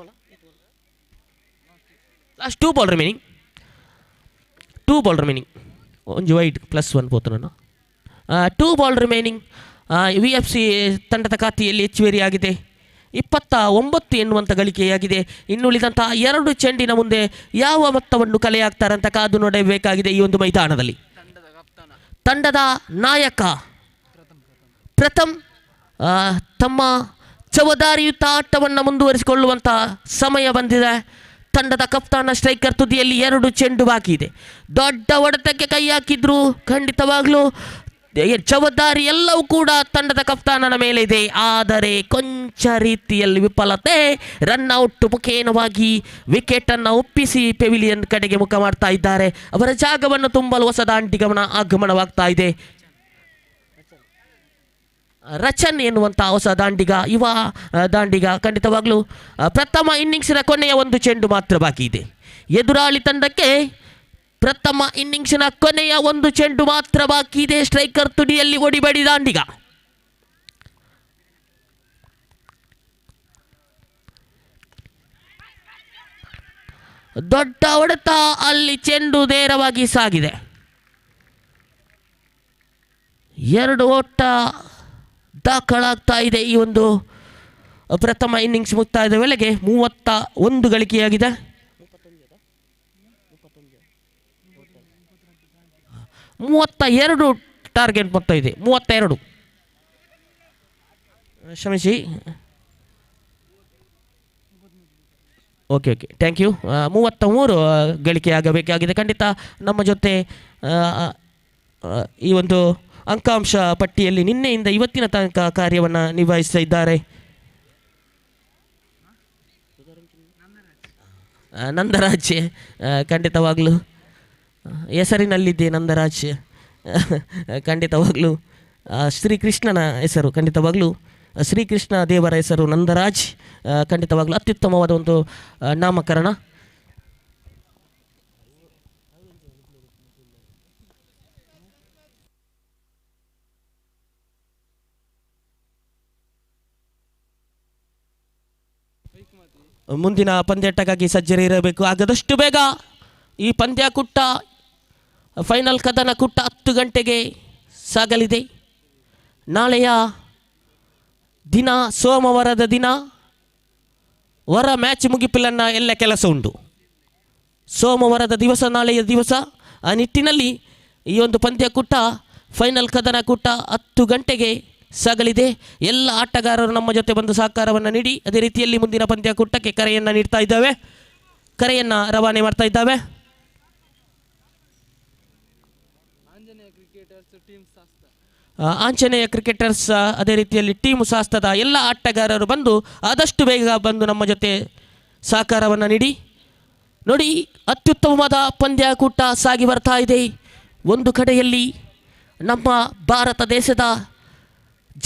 2 ball remaining. ಒಂದು ವೈಡ್ +1 ಪೋತು ನಾನು. 2 ಬಾಲ್ ರಿಮೈನಿಂಗ್. VFC ತಂಡದ ಖಾತೆಯಲ್ಲಿ ಹೆಚ್ಚುವರಿಯಾಗಿದೆ. 29 ಎನ್ನುವಂಥ ಗಳಿಕೆಯಾಗಿದೆ. ಇನ್ನುಳಿದಂತಹ 2 ಚೆಂಡಿನ ಮುಂದೆ ಯಾವ ಮೊತ್ತವನ್ನು ಕಲೆ ಹಾಕ್ತಾರಂತ ಕಾದು ನೋಡಬೇಕಾಗಿದೆ ಈ ಒಂದು ಮೈದಾನದಲ್ಲಿ. ತಂಡದ ನಾಯಕ ಪ್ರಥಮ್ ತಮ್ಮ ಜವಾಬ್ದಾರಿಯುತ ಆಟವನ್ನು ಮುಂದುವರಿಸಿಕೊಳ್ಳುವಂಥ ಸಮಯ ಬಂದಿದೆ. ತಂಡದ ಕಪ್ತಾನ ಸ್ಟ್ರೈಕರ್ ತುದಿಯಲ್ಲಿ 2 ಚೆಂಡು ಬಾಕಿ ಇದೆ. ದೊಡ್ಡ ಹೊಡೆತಕ್ಕೆ ಕೈ ಹಾಕಿದ್ರು. ಖಂಡಿತವಾಗ್ಲೂ ಜವಾಬ್ದಾರಿ ಎಲ್ಲವೂ ಕೂಡ ತಂಡದ ಕಪ್ತಾನನ ಮೇಲೆ ಇದೆ. ಆದರೆ ಕೊಂಚ ರೀತಿಯಲ್ಲಿ ವಿಫಲತೆ. ರನ್ಔಟ್ ಮುಖೇನವಾಗಿ ವಿಕೆಟನ್ನು ಒಪ್ಪಿಸಿ ಪೆವಿಲಿಯನ್ ಕಡೆಗೆ ಮುಖ ಮಾಡ್ತಾ ಇದ್ದಾರೆ. ಅವರ ಜಾಗವನ್ನು ತುಂಬಲು ಹೊಸ ದಾಂಡಿಗಮನ ಆಗಮನವಾಗ್ತಾ ಇದೆ. ರಚನ್ ಎನ್ನುವಂಥ ಹೊಸ ಯುವ ದಾಂಡಿಗ. ಖಂಡಿತವಾಗ್ಲೂ ಪ್ರಥಮ ಇನ್ನಿಂಗ್ಸಿನ ಕೊನೆಯ 1 ಚೆಂಡು ಮಾತ್ರ ಬಾಕಿ ಇದೆ. ಎದುರಾಳಿ ತಂಡಕ್ಕೆ ಪ್ರಥಮ ಇನ್ನಿಂಗ್ಸಿನ ಕೊನೆಯ 1 ಚೆಂಡು ಮಾತ್ರ ಬಾಕಿ ಇದೆ. ಸ್ಟ್ರೈಕರ್ ತುಡಿಯಲ್ಲಿ ಒಡಿಬಡಿ ದಾಂಡಿಗ. ದೊಡ್ಡ ಹೊಡೆತ, ಅಲ್ಲಿ ಚೆಂಡು ನೇರವಾಗಿ ಸಾಗಿದೆ. 2 ಓಟ ದಾಖಲಾಗ್ತಾ ಇದೆ. ಈ ಒಂದು ಪ್ರಥಮ ಇನ್ನಿಂಗ್ಸ್ ಮುಕ್ತಾಯದ ವೇಳೆಗೆ 31 ಗಳಿಕೆಯಾಗಿದೆ. 32 ಟಾರ್ಗೆಟ್ ಮೊತ್ತ ಇದೆ. 32 ಕ್ಷಮಿಸಿ. Okay thank you. 33 ಗಳಿಕೆಯಾಗಬೇಕಾಗಿದೆ. ಖಂಡಿತ ನಮ್ಮ ಜೊತೆ ಈ ಒಂದು ಅಂಕಾಂಶ ಪಟ್ಟಿಯಲ್ಲಿ ನಿನ್ನೆಯಿಂದ ಇವತ್ತಿನ ತನಕ ಕಾರ್ಯವನ್ನು ನಿಭಾಯಿಸ್ತಾ ಇದ್ದಾರೆ ನಂದರಾಜ್. ಖಂಡಿತವಾಗಲೂ ಹೆಸರಿನಲ್ಲಿದ್ದೆ ನಂದರಾಜ್. ಖಂಡಿತವಾಗಲೂ ಶ್ರೀಕೃಷ್ಣನ ಹೆಸರು, ಖಂಡಿತವಾಗಲೂ ಶ್ರೀಕೃಷ್ಣ ದೇವರ ಹೆಸರು ನಂದರಾಜ್. ಖಂಡಿತವಾಗಲೂ ಅತ್ಯುತ್ತಮವಾದ ಒಂದು ನಾಮಕರಣ. ಮುಂದಿನ ಪಂದ್ಯಾಟಕ್ಕಾಗಿ ಸಜ್ಜರೆ ಇರಬೇಕು. ಆಗದಷ್ಟು ಬೇಗ ಈ ಪಂದ್ಯಾಕೂಟ ಫೈನಲ್ ಕದನ ಕೂಟ 10 ಗಂಟೆಗೆ ಸಾಗಲಿದೆ. ನಾಳೆಯ ದಿನ ಸೋಮವಾರದ ದಿನ ಹೊರ ಮ್ಯಾಚ್ ಮುಗಿಪಿಲನ್ನ ಎಲ್ಲ ಕೆಲಸ ಉಂಟು. ಸೋಮವಾರದ ದಿವಸ ನಾಳೆಯ ದಿವಸ. ಆ ನಿಟ್ಟಿನಲ್ಲಿ ಈ ಒಂದು ಪಂದ್ಯಾಕೂಟ ಫೈನಲ್ ಕದನ ಕೂಟ 10 ಗಂಟೆಗೆ ಸಾಗಲಿದೆ. ಎಲ್ಲ ಆಟಗಾರರು ನಮ್ಮ ಜೊತೆ ಬಂದು ಸಹಕಾರವನ್ನು ನೀಡಿ ಅದೇ ರೀತಿಯಲ್ಲಿ ಮುಂದಿನ ಪಂದ್ಯಾಕೂಟಕ್ಕೆ ಕರೆಯನ್ನು ನೀಡ್ತಾ ಇದ್ದಾವೆ, ಕರೆಯನ್ನು ರವಾನೆ ಮಾಡ್ತಾ ಇದ್ದಾವೆ. Anjaneya cricketers team Anjaneya cricketers ಅದೇ ರೀತಿಯಲ್ಲಿ ಟೀಮ್ ಶಾಸ್ತ್ರದ ಎಲ್ಲ ಆಟಗಾರರು ಬಂದು ಆದಷ್ಟು ಬೇಗ ಬಂದು ನಮ್ಮ ಜೊತೆ ಸಹಕಾರವನ್ನು ನೀಡಿ. ನೋಡಿ, ಅತ್ಯುತ್ತಮವಾದ ಪಂದ್ಯಾಕೂಟ ಸಾಗಿ ಬರ್ತಾ ಇದೆ. ಒಂದು ಕಡೆಯಲ್ಲಿ ನಮ್ಮ ಭಾರತ ದೇಶದ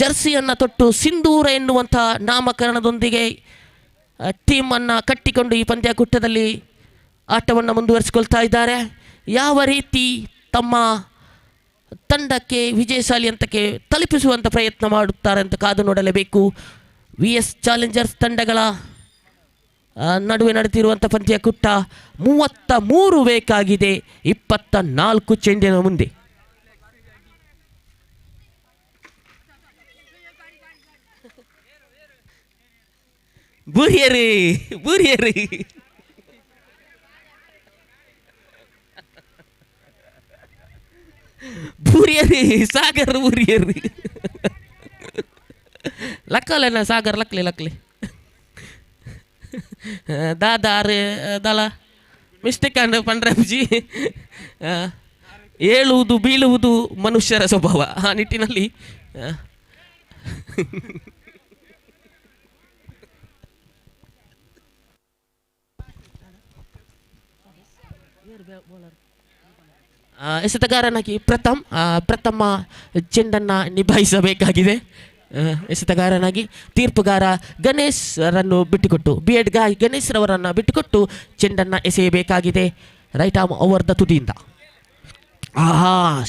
ಜರ್ಸಿಯನ್ನು ತೊಟ್ಟು ಸಿಂಧೂರ ಎನ್ನುವಂಥ ನಾಮಕರಣದೊಂದಿಗೆ ಟೀಮನ್ನು ಕಟ್ಟಿಕೊಂಡು ಈ ಪಂದ್ಯಾಕೂಟದಲ್ಲಿ ಆಟವನ್ನು ಮುಂದುವರಿಸಿಕೊಳ್ತಾ ಇದ್ದಾರೆ. ಯಾವ ರೀತಿ ತಮ್ಮ ತಂಡಕ್ಕೆ ವಿಜಯಶಾಲಿ ಹಂತಕ್ಕೆ ತಲುಪಿಸುವಂಥ ಪ್ರಯತ್ನ ಮಾಡುತ್ತಾರೆ ಅಂತ ಕಾದು ನೋಡಲೇಬೇಕು. VS ಚಾಲೆಂಜರ್ಸ್ ತಂಡಗಳ ನಡುವೆ ನಡೆದಿರುವಂಥ ಪಂದ್ಯಾಕೂಟ 33 ಬೇಕಾಗಿದೆ 24 ಚೆಂಡಿನ ಮುಂದೆ. ಬುರಿಯರಿ ಬುರಿಯರಿ ಬುರಿಯರಿ ಸಾಗರ್ ಬುರಿಯರಿ ಲಕ್ಕಲೇನ ಸಾಗರ್ ಲಕ್ಲಿ ಲಕ್ಲಿ दादा अरे दाला ಮಿಸ್ಟೇಕ್ ಅಂಡ್ ಪಂಡ್ರಪ್ಜಿ. ಏಳುವುದು ಬೀಳುವುದು ಮನುಷ್ಯರ ಸ್ವಭಾವ. ಆ ನಿಟ್ಟಿನಲ್ಲಿ ಎಸೆತಗಾರನಾಗಿ ಪ್ರಥಮ ಚೆಂಡನ್ನು ನಿಭಾಯಿಸಬೇಕಾಗಿದೆ. ಎಸೆತಗಾರನಾಗಿ ತೀರ್ಪುಗಾರ ಗಣೇಶ್ರನ್ನು ಬಿಟ್ಟುಕೊಟ್ಟು ಗಣೇಶ್ರವರನ್ನು ಬಿಟ್ಟುಕೊಟ್ಟು ಚೆಂಡನ್ನು ಎಸೆಯಬೇಕಾಗಿದೆ. ರೈಟ್ ಆರ್ಮ್ ಓವರ್ ದ ತುದಿಯಿಂದ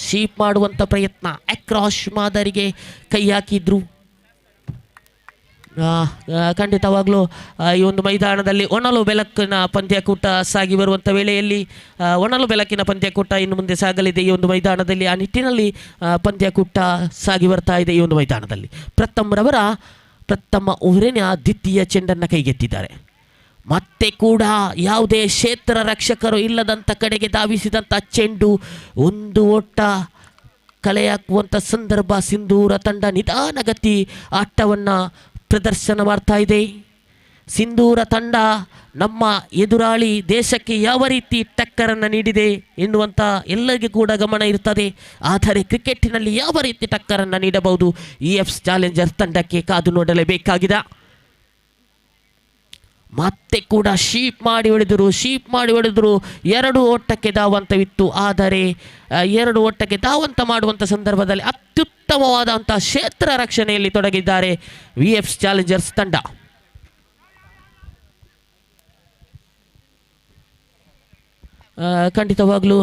ಶೀಪ್ ಮಾಡುವಂಥ ಪ್ರಯತ್ನ. ಅಕ್ರಾಶ್ ಮಾದರಿಗೆ ಕೈ ಹಾಕಿದ್ರು. ಖಂಡಿತವಾಗಲೂ ಈ ಒಂದು ಮೈದಾನದಲ್ಲಿ ಒಣಲು ಬೆಳಕಿನ ಪಂದ್ಯಾಕೂಟ ಸಾಗಿ ಬರುವಂಥ ವೇಳೆಯಲ್ಲಿ ಒಣಲು ಬೆಳಕಿನ ಪಂದ್ಯಾಕೂಟ ಇನ್ನು ಮುಂದೆ ಸಾಗಲಿದೆ ಈ ಒಂದು ಮೈದಾನದಲ್ಲಿ. ಆ ನಿಟ್ಟಿನಲ್ಲಿ ಪಂದ್ಯಾಕೂಟ ಸಾಗಿ ಬರ್ತಾ ಇದೆ ಈ ಒಂದು ಮೈದಾನದಲ್ಲಿ. ಪ್ರಥಮ ಓವರಿನ ದ್ವಿತೀಯ ಚೆಂಡನ್ನು ಕೈಗೆತ್ತಿದ್ದಾರೆ. ಮತ್ತೆ ಕೂಡ ಯಾವುದೇ ಕ್ಷೇತ್ರ ರಕ್ಷಕರು ಇಲ್ಲದಂಥ ಕಡೆಗೆ ಧಾವಿಸಿದಂಥ ಚೆಂಡು ಒಂದು ಓಟ ಕಲೆ ಹಾಕುವಂಥ ಸಂದರ್ಭ. ಸಿಂಧೂರ ತಂಡ ನಿಧಾನಗತಿ ಆಟವನ್ನು ಪ್ರದರ್ಶನ ಮಾಡ್ತಾ ಇದೆ. ಸಿಂಧೂರ ತಂಡ ನಮ್ಮ ಎದುರಾಳಿ ದೇಶಕ್ಕೆ ಯಾವ ರೀತಿ ಟಕ್ಕರನ್ನು ನೀಡಿದೆ ಎನ್ನುವಂಥ ಎಲ್ಲರಿಗೂ ಕೂಡ ಗಮನ ಇರ್ತದೆ. ಆದರೆ ಕ್ರಿಕೆಟಿನಲ್ಲಿ ಯಾವ ರೀತಿ ಟಕ್ಕರನ್ನು ನೀಡಬಹುದು EF ಚಾಲೆಂಜರ್ಸ್ ತಂಡಕ್ಕೆ ಕಾದು ನೋಡಲೇಬೇಕಾಗಿದೆ. ಮತ್ತೆ ಕೂಡ ಶೀಪ್ ಮಾಡಿ ಹೊಡೆದರು 2 ಓಟಕ್ಕೆ ಧಾವಂತವಿತ್ತು. ಆದರೆ 2 ಓಟಕ್ಕೆ ಧಾವಂತ ಮಾಡುವಂಥ ಸಂದರ್ಭದಲ್ಲಿ ಅತ್ಯುತ್ತಮವಾದಂಥ ಕ್ಷೇತ್ರ ರಕ್ಷಣೆಯಲ್ಲಿ ತೊಡಗಿದ್ದಾರೆ VF ಚಾಲೆಂಜರ್ಸ್ ತಂಡ. ಖಂಡಿತವಾಗಲೂ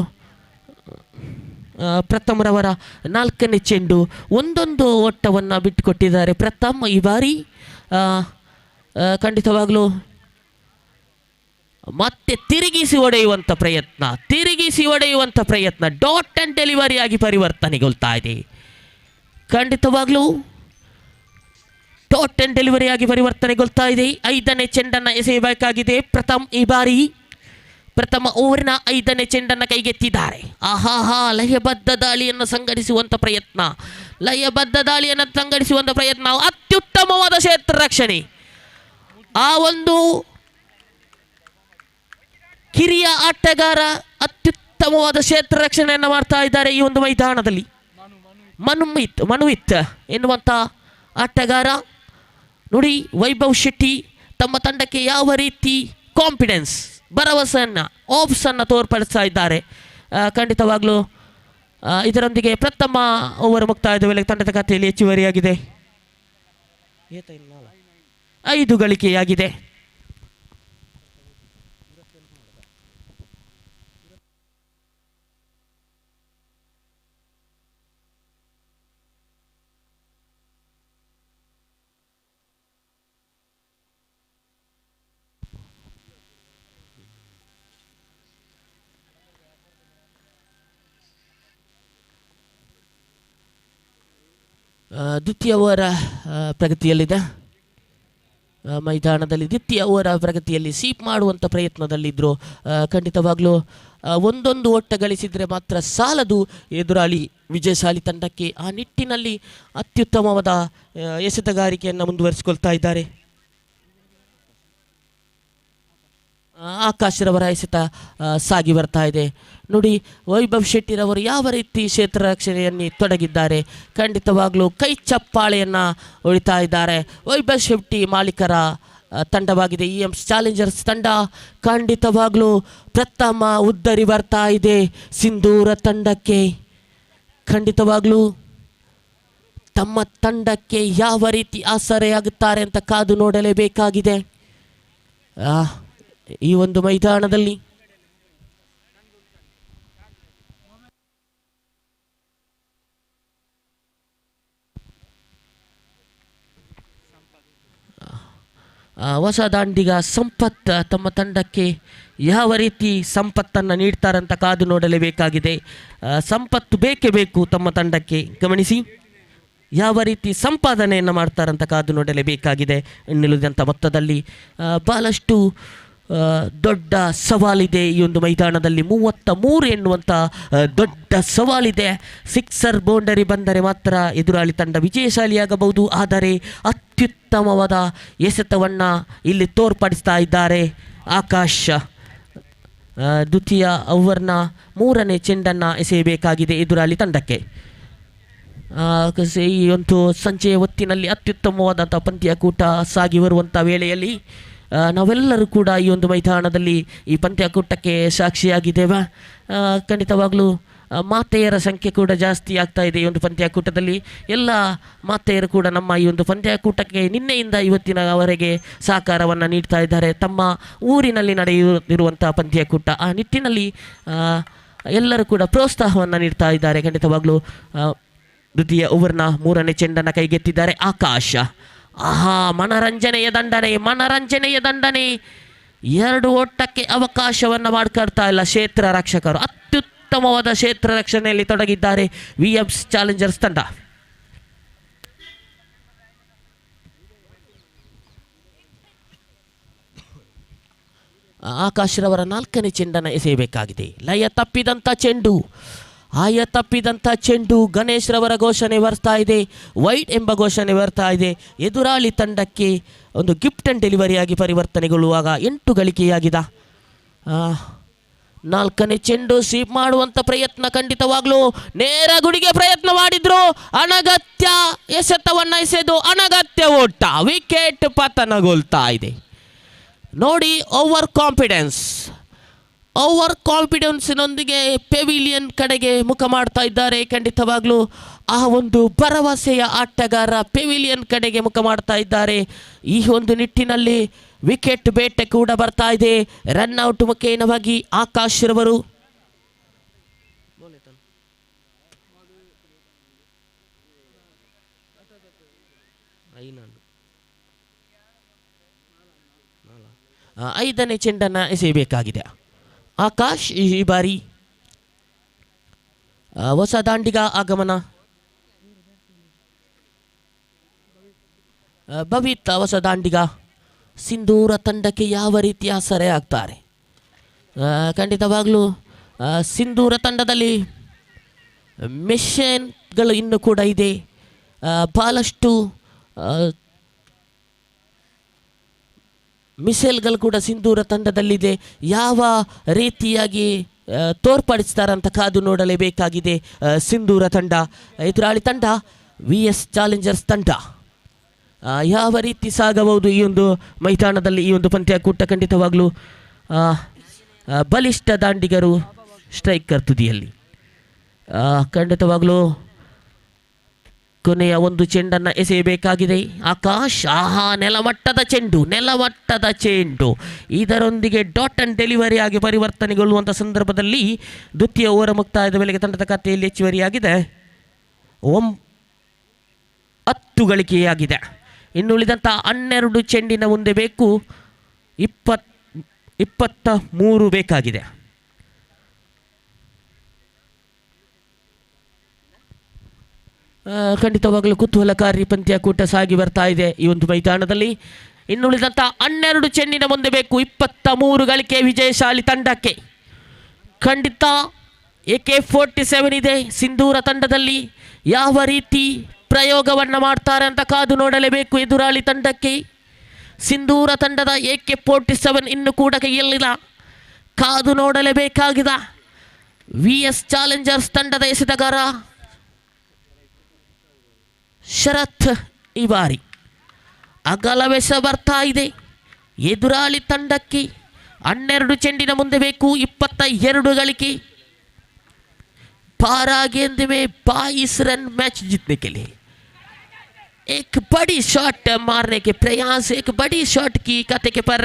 ಪ್ರಥಮರವರ 4ನೇ ಚೆಂಡು ಒಂದೊಂದು ಓಟವನ್ನು ಬಿಟ್ಟುಕೊಟ್ಟಿದ್ದಾರೆ ಪ್ರಥಮ್ ಈ ಬಾರಿ. ಖಂಡಿತವಾಗಲೂ ಮತ್ತೆ ತಿರುಗಿಸಿ ಹೊಡೆಯುವಂಥ ಪ್ರಯತ್ನ ಡಾಟ್ ಆ್ಯಂಡ್ ಡೆಲಿವರಿ ಆಗಿ ಪರಿವರ್ತನೆಗೊಳ್ತಾ ಇದೆ. ಖಂಡಿತವಾಗಲೂ ಡಾಟ್ ಆ್ಯಂಡ್ ಡೆಲಿವರಿ ಆಗಿ ಪರಿವರ್ತನೆಗೊಳ್ತಾ ಇದೆ. 5ನೇ ಚೆಂಡನ್ನು ಎಸೆಯಬೇಕಾಗಿದೆ ಪ್ರಥಮ್ ಈ ಬಾರಿ. ಪ್ರಥಮ ಓವರಿನ 5ನೇ ಚೆಂಡನ್ನು ಕೈಗೆತ್ತಿದ್ದಾರೆ. ಲಯಬದ್ಧ ದಾಳಿಯನ್ನು ಸಂಘಟಿಸುವಂಥ ಪ್ರಯತ್ನ ಅತ್ಯುತ್ತಮವಾದ ಕ್ಷೇತ್ರ ರಕ್ಷಣೆ. ಆ ಒಂದು ಕಿರಿಯ ಆಟಗಾರ ಅತ್ಯುತ್ತಮವಾದ ಕ್ಷೇತ್ರ ರಕ್ಷಣೆಯನ್ನು ಮಾಡ್ತಾ ಇದ್ದಾರೆ ಈ ಒಂದು ಮೈದಾನದಲ್ಲಿ. ಮನುವಿತ್ ಎನ್ನುವಂಥ ಆಟಗಾರ ನೋಡಿ, ವೈಭವ್ ಶೆಟ್ಟಿ ತಮ್ಮ ತಂಡಕ್ಕೆ ಯಾವ ರೀತಿ ಕಾನ್ಫಿಡೆನ್ಸ್ ಭರವಸೆಯನ್ನು ಆಫ್ಸನ್ನು ತೋರ್ಪಡಿಸ್ತಾ ಇದ್ದಾರೆ. ಖಂಡಿತವಾಗಲೂ ಇದರೊಂದಿಗೆ ಪ್ರಥಮ ಓವರ್ ಮುಕ್ತಾಯದ ವೇಳೆ ತಂಡದ ಖಾತೆಯಲ್ಲಿ ಹೆಚ್ಚುವರಿಯಾಗಿದೆ 5 ಗಳಿಕೆಯಾಗಿದೆ. ದ್ವಿತೀಯ ಓವರ್ ಪ್ರಗತಿಯಲ್ಲಿದೆ. ಮೈದಾನದಲ್ಲಿ ದ್ವಿತೀಯ ಓವರ್ ಪ್ರಗತಿಯಲ್ಲಿ ಸೀಪ್ ಮಾಡುವಂಥ ಪ್ರಯತ್ನದಲ್ಲಿದ್ದರು. ಖಂಡಿತವಾಗಲೂ ಒಂದೊಂದು ಓಟ ಗಳಿಸಿದರೆ ಮಾತ್ರ ಸಾಲದು ಎದುರಾಳಿ ವಿಜಯಶಾಲಿ ತಂಡಕ್ಕೆ. ಆ ನಿಟ್ಟಿನಲ್ಲಿ ಅತ್ಯುತ್ತಮವಾದ ಎಸೆತಗಾರಿಕೆಯನ್ನು ಮುಂದುವರಿಸಿಕೊಳ್ತಾ ಇದ್ದಾರೆ. ಆಕಾಶ್ರವರ ಎಸೆತ ಸಾಗಿ ಬರ್ತಾ ಇದೆ. ನೋಡಿ, ವೈಭವ್ ಶೆಟ್ಟಿರವರು ಯಾವ ರೀತಿ ಕ್ಷೇತ್ರ ರಕ್ಷಣೆಯಲ್ಲಿ ತೊಡಗಿದ್ದಾರೆ. ಖಂಡಿತವಾಗ್ಲೂ ಕೈ ಚಪ್ಪಾಳೆಯನ್ನು ಹೊಡಿತಾ ಇದ್ದಾರೆ. ವೈಭವ್ ಶೆಟ್ಟಿ ಮಾಲೀಕರ ತಂಡವಾಗಿದೆ EMS ಚಾಲೆಂಜರ್ಸ್ ತಂಡ. ಖಂಡಿತವಾಗ್ಲೂ ಪ್ರಥಮ ಉದ್ದರಿ ಬರ್ತಾ ಇದೆ ಸಿಂಧೂರ ತಂಡಕ್ಕೆ. ಖಂಡಿತವಾಗ್ಲೂ ತಮ್ಮ ತಂಡಕ್ಕೆ ಯಾವ ರೀತಿ ಆಸರೆಯಾಗುತ್ತಾರೆ ಅಂತ ಕಾದು ನೋಡಲೇಬೇಕಾಗಿದೆ. ಈ ಒಂದು ಮೈದಾನದಲ್ಲಿ ಹೊಸ ದಾಂಡಿಗ ಸಂಪತ್ ತಮ್ಮ ತಂಡಕ್ಕೆ ಯಾವ ರೀತಿ ಸಂಪತ್ತನ್ನು ನೀಡ್ತಾರಂತ ಕಾದು ನೋಡಲೇಬೇಕಾಗಿದೆ. ಸಂಪತ್ತು ಬೇಕೇ ಬೇಕು ತಮ್ಮ ತಂಡಕ್ಕೆ. ಗಮನಿಸಿ, ಯಾವ ರೀತಿ ಸಂಪಾದನೆಯನ್ನು ಮಾಡ್ತಾರಂತ ಕಾದು ನೋಡಲೇಬೇಕಾಗಿದೆ. ಇನ್ನುಳಿದಂಥ ಮೊತ್ತದಲ್ಲಿ ಭಾಳಷ್ಟು ದೊಡ್ಡ ಸವಾಲಿದೆ ಈ ಒಂದು ಮೈದಾನದಲ್ಲಿ. 33 ಎನ್ನುವಂಥ ದೊಡ್ಡ ಸವಾಲಿದೆ. ಸಿಕ್ಸರ್ ಬೌಂಡರಿ ಬಂದರೆ ಮಾತ್ರ ಎದುರಾಳಿ ತಂಡ ವಿಜಯಶಾಲಿಯಾಗಬಹುದು. ಆದರೆ ಅತ್ಯುತ್ತಮವಾದ ಎಸೆತವನ್ನು ಇಲ್ಲಿ ತೋರ್ಪಡಿಸ್ತಾ ಇದ್ದಾರೆ ಆಕಾಶ್. ದ್ವಿತೀಯ ಓವರ್ನ 3ನೇ ಚೆಂಡನ್ನು ಎಸೆಯಬೇಕಾಗಿದೆ ಎದುರಾಳಿ ತಂಡಕ್ಕೆ. ಈ ಒಂದು ಸಂಜೆಯ ಹೊತ್ತಿನಲ್ಲಿ ಅತ್ಯುತ್ತಮವಾದಂಥ ಪಂದ್ಯಾಕೂಟ ಸಾಗಿ ಬರುವಂಥ ವೇಳೆಯಲ್ಲಿ ನಾವೆಲ್ಲರೂ ಕೂಡ ಈ ಒಂದು ಮೈದಾನದಲ್ಲಿ ಈ ಪಂದ್ಯಾಕೂಟಕ್ಕೆ ಸಾಕ್ಷಿಯಾಗಿದ್ದೇವೆ. ಖಂಡಿತವಾಗಲೂ ಮಾತೆಯರ ಸಂಖ್ಯೆ ಕೂಡ ಜಾಸ್ತಿ ಆಗ್ತಾ ಇದೆ ಈ ಒಂದು ಪಂದ್ಯಾಕೂಟದಲ್ಲಿ. ಎಲ್ಲ ಮಾತೆಯರು ಕೂಡ ನಮ್ಮ ಈ ಒಂದು ಪಂದ್ಯಾಕೂಟಕ್ಕೆ ನಿನ್ನೆಯಿಂದ ಇವತ್ತಿನವರೆಗೆ ಸಹಕಾರವನ್ನು ನೀಡ್ತಾ ಇದ್ದಾರೆ. ತಮ್ಮ ಊರಿನಲ್ಲಿ ನಡೆಯುತ್ತಿರುವಂಥ ಪಂದ್ಯಾಕೂಟ ಆ ನಿಟ್ಟಿನಲ್ಲಿ ಎಲ್ಲರೂ ಕೂಡ ಪ್ರೋತ್ಸಾಹವನ್ನು ನೀಡ್ತಾ ಇದ್ದಾರೆ. ಖಂಡಿತವಾಗಲೂ ದ್ವಿತೀಯ ಓವರ್ನ 3ನೇ ಚೆಂಡನ್ನು ಕೈಗೆತ್ತಿದ್ದಾರೆ ಆಕಾಶ್. ಮನರಂಜನೆಯ ದಂಡನೆ. 2 ಓಟಕ್ಕೆ ಅವಕಾಶವನ್ನು ಮಾಡಿಕೊಡ್ತಾ ಇಲ್ಲ ಕ್ಷೇತ್ರ ರಕ್ಷಕರು. ಅತ್ಯುತ್ತಮವಾದ ಕ್ಷೇತ್ರ ರಕ್ಷಣೆಯಲ್ಲಿ ತೊಡಗಿದ್ದಾರೆ EMS ಚಾಲೆಂಜರ್ಸ್ ತಂಡ. ಆಕಾಶ್ರವರ 4ನೇ ಚೆಂಡನ್ನು ಎಸೆಯಬೇಕಾಗಿದೆ. ಆಯ ತಪ್ಪಿದಂಥ ಚೆಂಡು ಗಣೇಶ್ ರವರ ಘೋಷಣೆ ಬರ್ತಾ ಇದೆ. ವೈಡ್ ಎಂಬ ಘೋಷಣೆ ಬರ್ತಾ ಇದೆ. ಎದುರಾಳಿ ತಂಡಕ್ಕೆ ಒಂದು ಗಿಫ್ಟ್ ಆ್ಯಂಡ್ ಡೆಲಿವರಿಯಾಗಿ ಪರಿವರ್ತನೆಗೊಳ್ಳುವಾಗ 8 ಗಳಿಕೆಯಾಗಿದೆ. 4ನೇ ಚೆಂಡು ಸ್ವೀಪ್ ಮಾಡುವಂಥ ಪ್ರಯತ್ನ. ಖಂಡಿತವಾಗ್ಲೂ ನೇರ ಗುಡಿಗೆ ಪ್ರಯತ್ನ ಮಾಡಿದ್ರು. ಅನಗತ್ಯ ಎಸೆತವನ್ನು ಎಸೆದು ಅನಗತ್ಯ ಓಟ. ವಿಕೆಟ್ ಪತನಗೊಳ್ತಾ ಇದೆ. ನೋಡಿ, ಓವರ್ ಕಾನ್ಫಿಡೆನ್ಸ್ನೊಂದಿಗೆ ಪೆವಿಲಿಯನ್ ಕಡೆಗೆ ಮುಖ ಮಾಡ್ತಾ ಇದ್ದಾರೆ. ಖಂಡಿತವಾಗ್ಲೂ ಆ ಒಂದು ಭರವಸೆಯ ಆಟಗಾರ ಪೆವಿಲಿಯನ್ ಕಡೆಗೆ ಮುಖ ಮಾಡ್ತಾ ಇದ್ದಾರೆ. ಈ ಒಂದು ನಿಟ್ಟಿನಲ್ಲಿ ವಿಕೆಟ್ ಬೇಟೆ ಕೂಡ ಬರ್ತಾ ಇದೆ. ರನ್ಔಟ್ ಮುಖೇನವಾಗಿ ಆಕಾಶ್ ರವರು ಐದನೇ ಚೆಂಡನ್ನು ಎಸೆಯಬೇಕಾಗಿದೆ ಆಕಾಶ್. ಈ ಬಾರಿ ಹೊಸ ದಾಂಡಿಗ ಆಗಮನ. ಭವಿತ್ ಹೊಸ ದಾಂಡಿಗ ಸಿಂಧೂರ ತಂಡಕ್ಕೆ ಯಾವ ರೀತಿ ಆಸರೆ ಆಗ್ತಾರೆ. ಖಂಡಿತವಾಗಲೂ ಸಿಂಧೂರ ತಂಡದಲ್ಲಿ ಮೆಷಿನ್ಗಳು ಇನ್ನೂ ಕೂಡ ಇದೆ. ಭಾಳಷ್ಟು ಮಿಸೈಲ್ಗಳು ಕೂಡ ಸಿಂಧೂರ ತಂಡದಲ್ಲಿದೆ. ಯಾವ ರೀತಿಯಾಗಿ ತೋರ್ಪಡಿಸ್ತಾರಂತ ಕಾದು ನೋಡಲೇಬೇಕಾಗಿದೆ ಸಿಂಧೂರ ತಂಡ. ಎದುರಾಳಿ ತಂಡ VS ಚಾಲೆಂಜರ್ಸ್ ತಂಡ. ಯಾವ ರೀತಿ ಸಾಗಬಹುದು ಈ ಒಂದು ಮೈದಾನದಲ್ಲಿ ಈ ಒಂದು ಪಂದ್ಯಾಕೂಟ. ಖಂಡಿತವಾಗಲೂ ಬಲಿಷ್ಠ ದಾಂಡಿಗರು ಸ್ಟ್ರೈಕರ್ ತುದಿಯಲ್ಲಿ. ಖಂಡಿತವಾಗಲೂ ಕೊನೆಯ ಒಂದು ಚೆಂಡನ್ನು ಎಸೆಯಬೇಕಾಗಿದೆ ಆಕಾಶ್. ನೆಲಮಟ್ಟದ ಚೆಂಡು. ಇದರೊಂದಿಗೆ ಡಾಟ್ ಅಂಡ್ ಡೆಲಿವರಿ ಆಗಿ ಪರಿವರ್ತನೆಗೊಳ್ಳುವಂಥ ಸಂದರ್ಭದಲ್ಲಿ ದ್ವಿತೀಯ ಓವರ್ ಮುಕ್ತಾಯದ ವೇಳೆಗೆ ತಂಡದ ಖಾತೆಯಲ್ಲಿ ಹೆಚ್ಚುವರಿಯಾಗಿದೆ 10 ಗಳಿಕೆಯಾಗಿದೆ. ಇನ್ನುಳಿದಂಥ 12 ಚೆಂಡಿನ ಮುಂದೆ ಬೇಕು 23 ಬೇಕಾಗಿದೆ. ಖಂಡಿತವಾಗಲೂ ಕುತೂಹಲಕಾರಿ ಪಂದ್ಯಾಕೂಟ ಸಾಗಿ ಬರ್ತಾ ಇದೆ ಈ ಒಂದು ಮೈದಾನದಲ್ಲಿ. ಇನ್ನುಳಿದಂಥ 12 ಚೆಂಡಿನ ಮುಂದೆ ಬೇಕು 23 ಗಳಿಕೆ ವಿಜಯಶಾಲಿ ತಂಡಕ್ಕೆ. ಖಂಡಿತ AK-47 ಇದೆ ಸಿಂಧೂರ ತಂಡದಲ್ಲಿ. ಯಾವ ರೀತಿ ಪ್ರಯೋಗವನ್ನು ಮಾಡ್ತಾರೆ ಅಂತ ಕಾದು ನೋಡಲೇಬೇಕು ಎದುರಾಳಿ ತಂಡಕ್ಕೆ. ಸಿಂಧೂರ ತಂಡದ AK-47 ಇನ್ನು ಕೂಡ ಕೈಯಲ್ಲಿಲ್ಲ. ಕಾದು ನೋಡಲೇಬೇಕಾಗಿದೆ. VS ಚಾಲೆಂಜರ್ಸ್ ತಂಡದ ಎಸೆತಗಾರ ಶರತ್ ಈ ಬಾರಿ ಅಗಲವೆಸ ಬರ್ತಾ ಇದೆ. ಎದುರಾಳಿ ತಂಡಕ್ಕೆ 12 ಚೆಂಡಿನ ಮುಂದೆ ಬೇಕು 22 ಗಳಿಕೆ. 12 गेंद में 22 रन मैच जीतने के लिए एक बड़ी शॉट मारने के प्रयास, एक बड़ी शॉट की कते के पर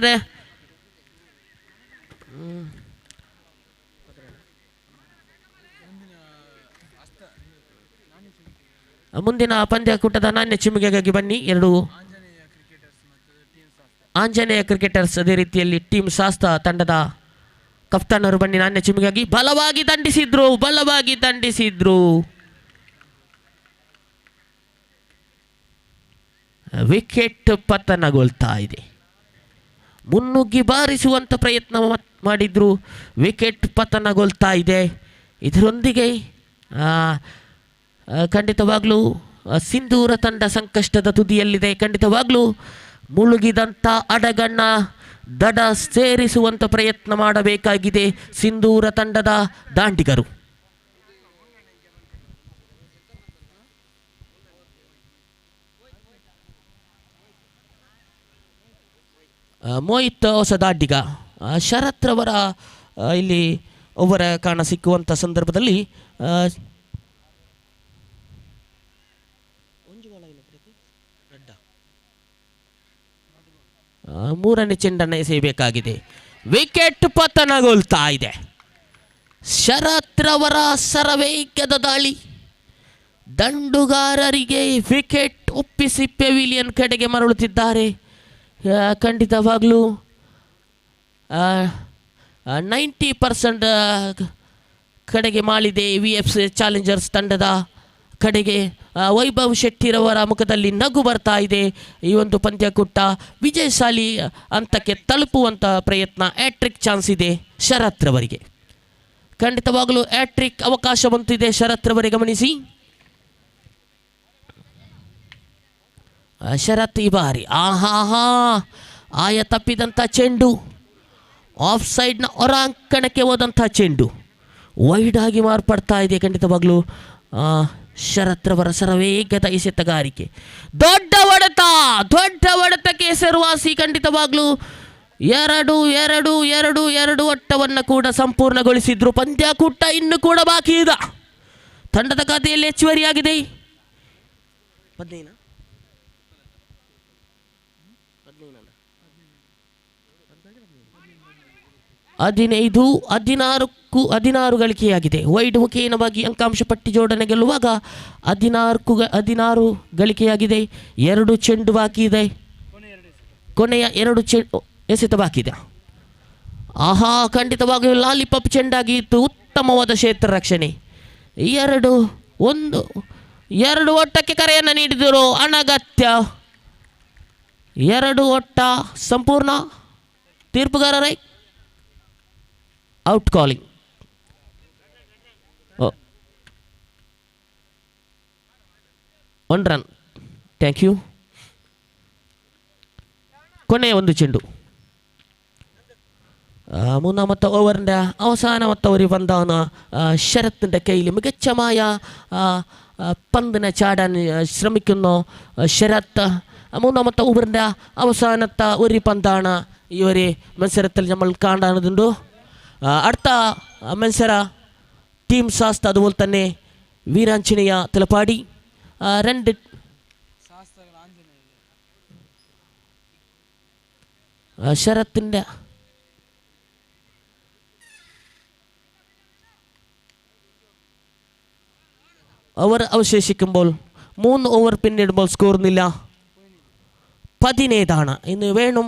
ಮುಂದಿನ ಪಂದ್ಯಕೂಟದ ನಾಣ್ಯ ಚಿಮ್ಮುಗೆಗಾಗಿ ಬನ್ನಿ. 2 ಆಂಜನೇಯ ಕ್ರಿಕೆಟರ್ಸ್, ಅದೇ ರೀತಿಯಲ್ಲಿ ಟೀಮ್ ಶಾಸ್ತ್ರ ತಂಡದ ಕಪ್ತಾನರು ಬನ್ನಿ ನಾಣ್ಯ ಚಿಮ್ಮುಗೆಗಾಗಿ. ಬಲವಾಗಿ ದಂಡಿಸಿದ್ರು. ವಿಕೆಟ್ ಪತನಗೊಳ್ತಾ ಇದೆ. ಮುನ್ನುಗ್ಗಿ ಬಾರಿಸುವಂಥ ಪ್ರಯತ್ನ ಮಾಡಿದ್ರು, ವಿಕೆಟ್ ಪತನಗೊಳ್ತಾ ಇದೆ. ಇದರೊಂದಿಗೆ ಖಂಡಿತವಾಗ್ಲೂ ಸಿಂಧೂರ ತಂಡ ಸಂಕಷ್ಟದ ತುದಿಯಲ್ಲಿದೆ. ಖಂಡಿತವಾಗ್ಲೂ ಮುಳುಗಿದಂಥ ಅಡಗಣ್ಣ ದಡ ಸೇರಿಸುವಂಥ ಪ್ರಯತ್ನ ಮಾಡಬೇಕಾಗಿದೆ ಸಿಂಧೂರ ತಂಡದ ದಾಂಡಿಗರು. ಮೋಹಿತ್ ಹೊಸ ದಾಂಡಿಗ. ಶರತ್ ರವರ ಇಲ್ಲಿ ಒಬ್ಬರ ಕಾಣ ಸಿಕ್ಕುವಂಥ ಸಂದರ್ಭದಲ್ಲಿ ಮೂರನೇ ಚೆಂಡನ್ನು ಎಸೆಯಬೇಕಾಗಿದೆ. ವಿಕೆಟ್ ಪತನಗೊಳ್ತಾ ಇದೆ. ಶರತ್ ರವರ ಸರವೇಗದ ದಾಳಿ ದಂಡುಗಾರರಿಗೆ ವಿಕೆಟ್ ಒಪ್ಪಿಸಿ ಪೆವಿಲಿಯನ್ ಕಡೆಗೆ ಮರಳುತ್ತಿದ್ದಾರೆ. ಖಂಡಿತವಾಗಲೂ 90% ಕಡೆಗೆ ಮಾಳಿದೆ VS ಚಾಲೆಂಜರ್ಸ್ ತಂಡದ ಕಡೆಗೆ. ವೈಭವ್ ಶೆಟ್ಟಿರವರ ಮುಖದಲ್ಲಿ ನಗು ಬರ್ತಾ ಇದೆ. ಈ ಒಂದು ಪಂದ್ಯಕೂಟ ವಿಜಯಶಾಲಿ ಹಂತಕ್ಕೆ ತಲುಪುವಂಥ ಪ್ರಯತ್ನ, ಹ್ಯಾಟ್ರಿಕ್ ಚಾನ್ಸ್ ಇದೆ ಶರತ್ ರವರಿಗೆ. ಖಂಡಿತವಾಗಲೂ ಹ್ಯಾಟ್ರಿಕ್ ಅವಕಾಶ ಬಂತಿದೆ ಶರತ್ ರವರಿಗೆ, ಗಮನಿಸಿ. ಶರತ್ ಈ ಬಾರಿ ಆಯ ತಪ್ಪಿದಂಥ ಚೆಂಡು, ಆಫ್ ಸೈಡ್ನ ಹೊರಾಂಕಣಕ್ಕೆ ಹೋದಂಥ ಚೆಂಡು ವೈಡ್ ಆಗಿ ಮಾರ್ಪಡ್ತಾ ಇದೆ. ಖಂಡಿತವಾಗ್ಲೂ ಶರತ್ ರವರ ಸರವೇಗದ ಎಸೆತಗಾರಿಕೆ, ದೊಡ್ಡ ಹೊಡೆತಕ್ಕೆ ಹೆಸರುವಾಸಿ. ಖಂಡಿತವಾಗ್ಲೂ 2 ಒಟ್ಟವನ್ನು ಕೂಡ ಸಂಪೂರ್ಣಗೊಳಿಸಿದ್ರು. ಪಂದ್ಯಕೂಟ ಇನ್ನು ಕೂಡ ಬಾಕಿ ಇದೆ. ತಂಡದ ಖಾತೆಯಲ್ಲಿ ಹೆಚ್ಚುವರಿಯಾಗಿದೆ 16 ಗಳಿಕೆಯಾಗಿದೆ. ವೈಡ್ ಮುಖೇನವಾಗಿ ಅಂಕಾಂಶ ಪಟ್ಟಿ ಜೋಡಣೆ ಗೆಲ್ಲುವಾಗ 16 ಗಳಿಕೆಯಾಗಿದೆ. 2 ಚೆಂಡು ಬಾಕಿ ಇದೆ. ಕೊನೆಯ 2 ಚೆಂಡು ಎಸೆತ ಬಾಕಿ ಇದೆ. ಖಂಡಿತವಾಗಿಯೂ ಲಾಲಿಪಾಪ್ ಚೆಂಡಾಗಿ ಇತ್ತು. ಉತ್ತಮವಾದ ಕ್ಷೇತ್ರ ರಕ್ಷಣೆ. 2 ಒಟ್ಟಕ್ಕೆ ಕರೆಯನ್ನು ನೀಡಿದರು. ಅನಗತ್ಯ 2 ಒಟ್ಟ ಸಂಪೂರ್ಣ. ತೀರ್ಪುಗಾರರೇ out calling. 1 run. Thank you. ಕೊನೆಯ 1 ಚೆಂಡು. മൂന്നാമത്തെ ഓവറിൻ്റെ അവസാനമത്തെ ഒരു പന്താണ് ശരത്തിൻ്റെ കയ്യിൽ. മികച്ചമായ പന്തിനെ ചാടാൻ ശ്രമിക്കുന്നു ശരത്ത്. മൂന്നാമത്തെ ഓവറിൻ്റെ അവസാനത്തെ ഒരു പന്താണ് ഈ ഒരു മത്സരത്തിൽ നമ്മൾ കാണുന്നുണ്ട്. അടുത്ത മത്സര ടീം ശാസ്ത്ര, അതുപോലെ തന്നെ വീരാഞ്ജനേയ തിലപ്പാടി. 2 ശരത്തിൻ്റെ ഓവർ അവശേഷിക്കുമ്പോൾ 3 ഓവർ പിന്നിടുമ്പോൾ സ്കോറുന്നില്ല. 17 ഇന്ന് വേണം.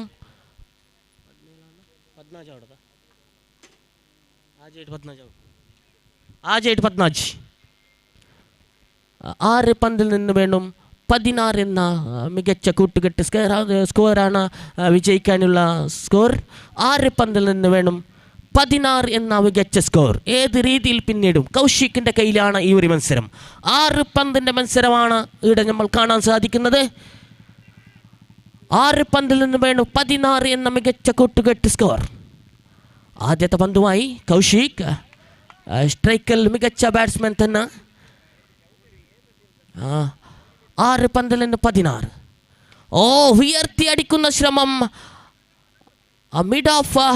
6 പന്തിൽ നിന്ന് വേണം 16 എന്ന മികച്ച കൂട്ടുകെട്ട് സ്കോറാണ് വിജയിക്കാനുള്ള സ്കോർ. 6 പന്തിൽ നിന്ന് വേണം 16 എന്ന മികച്ച സ്കോർ. ഏത് രീതിയിൽ പിന്നീടും കൗശിക്കിൻ്റെ കയ്യിലാണ് ഈ ഒരു മത്സരം. 6 പന്തിൻ്റെ മത്സരമാണ് ഇവിടെ നമ്മൾ കാണാൻ സാധിക്കുന്നത്. 6 പന്തിൽ നിന്ന് വേണം 16 എന്ന മികച്ച കൂട്ടുകെട്ട് സ്കോർ. ആദ്യത്തെ പന്തുമായി കൗശിക്, സ്ട്രൈക്കിൽ മികച്ച ബാറ്റ്സ്മാൻ തന്നെ. 6 പന്തിൽ നിന്ന് 16. ഉയർത്തി അടിക്കുന്ന ശ്രമം മിഡ് ഓഫ്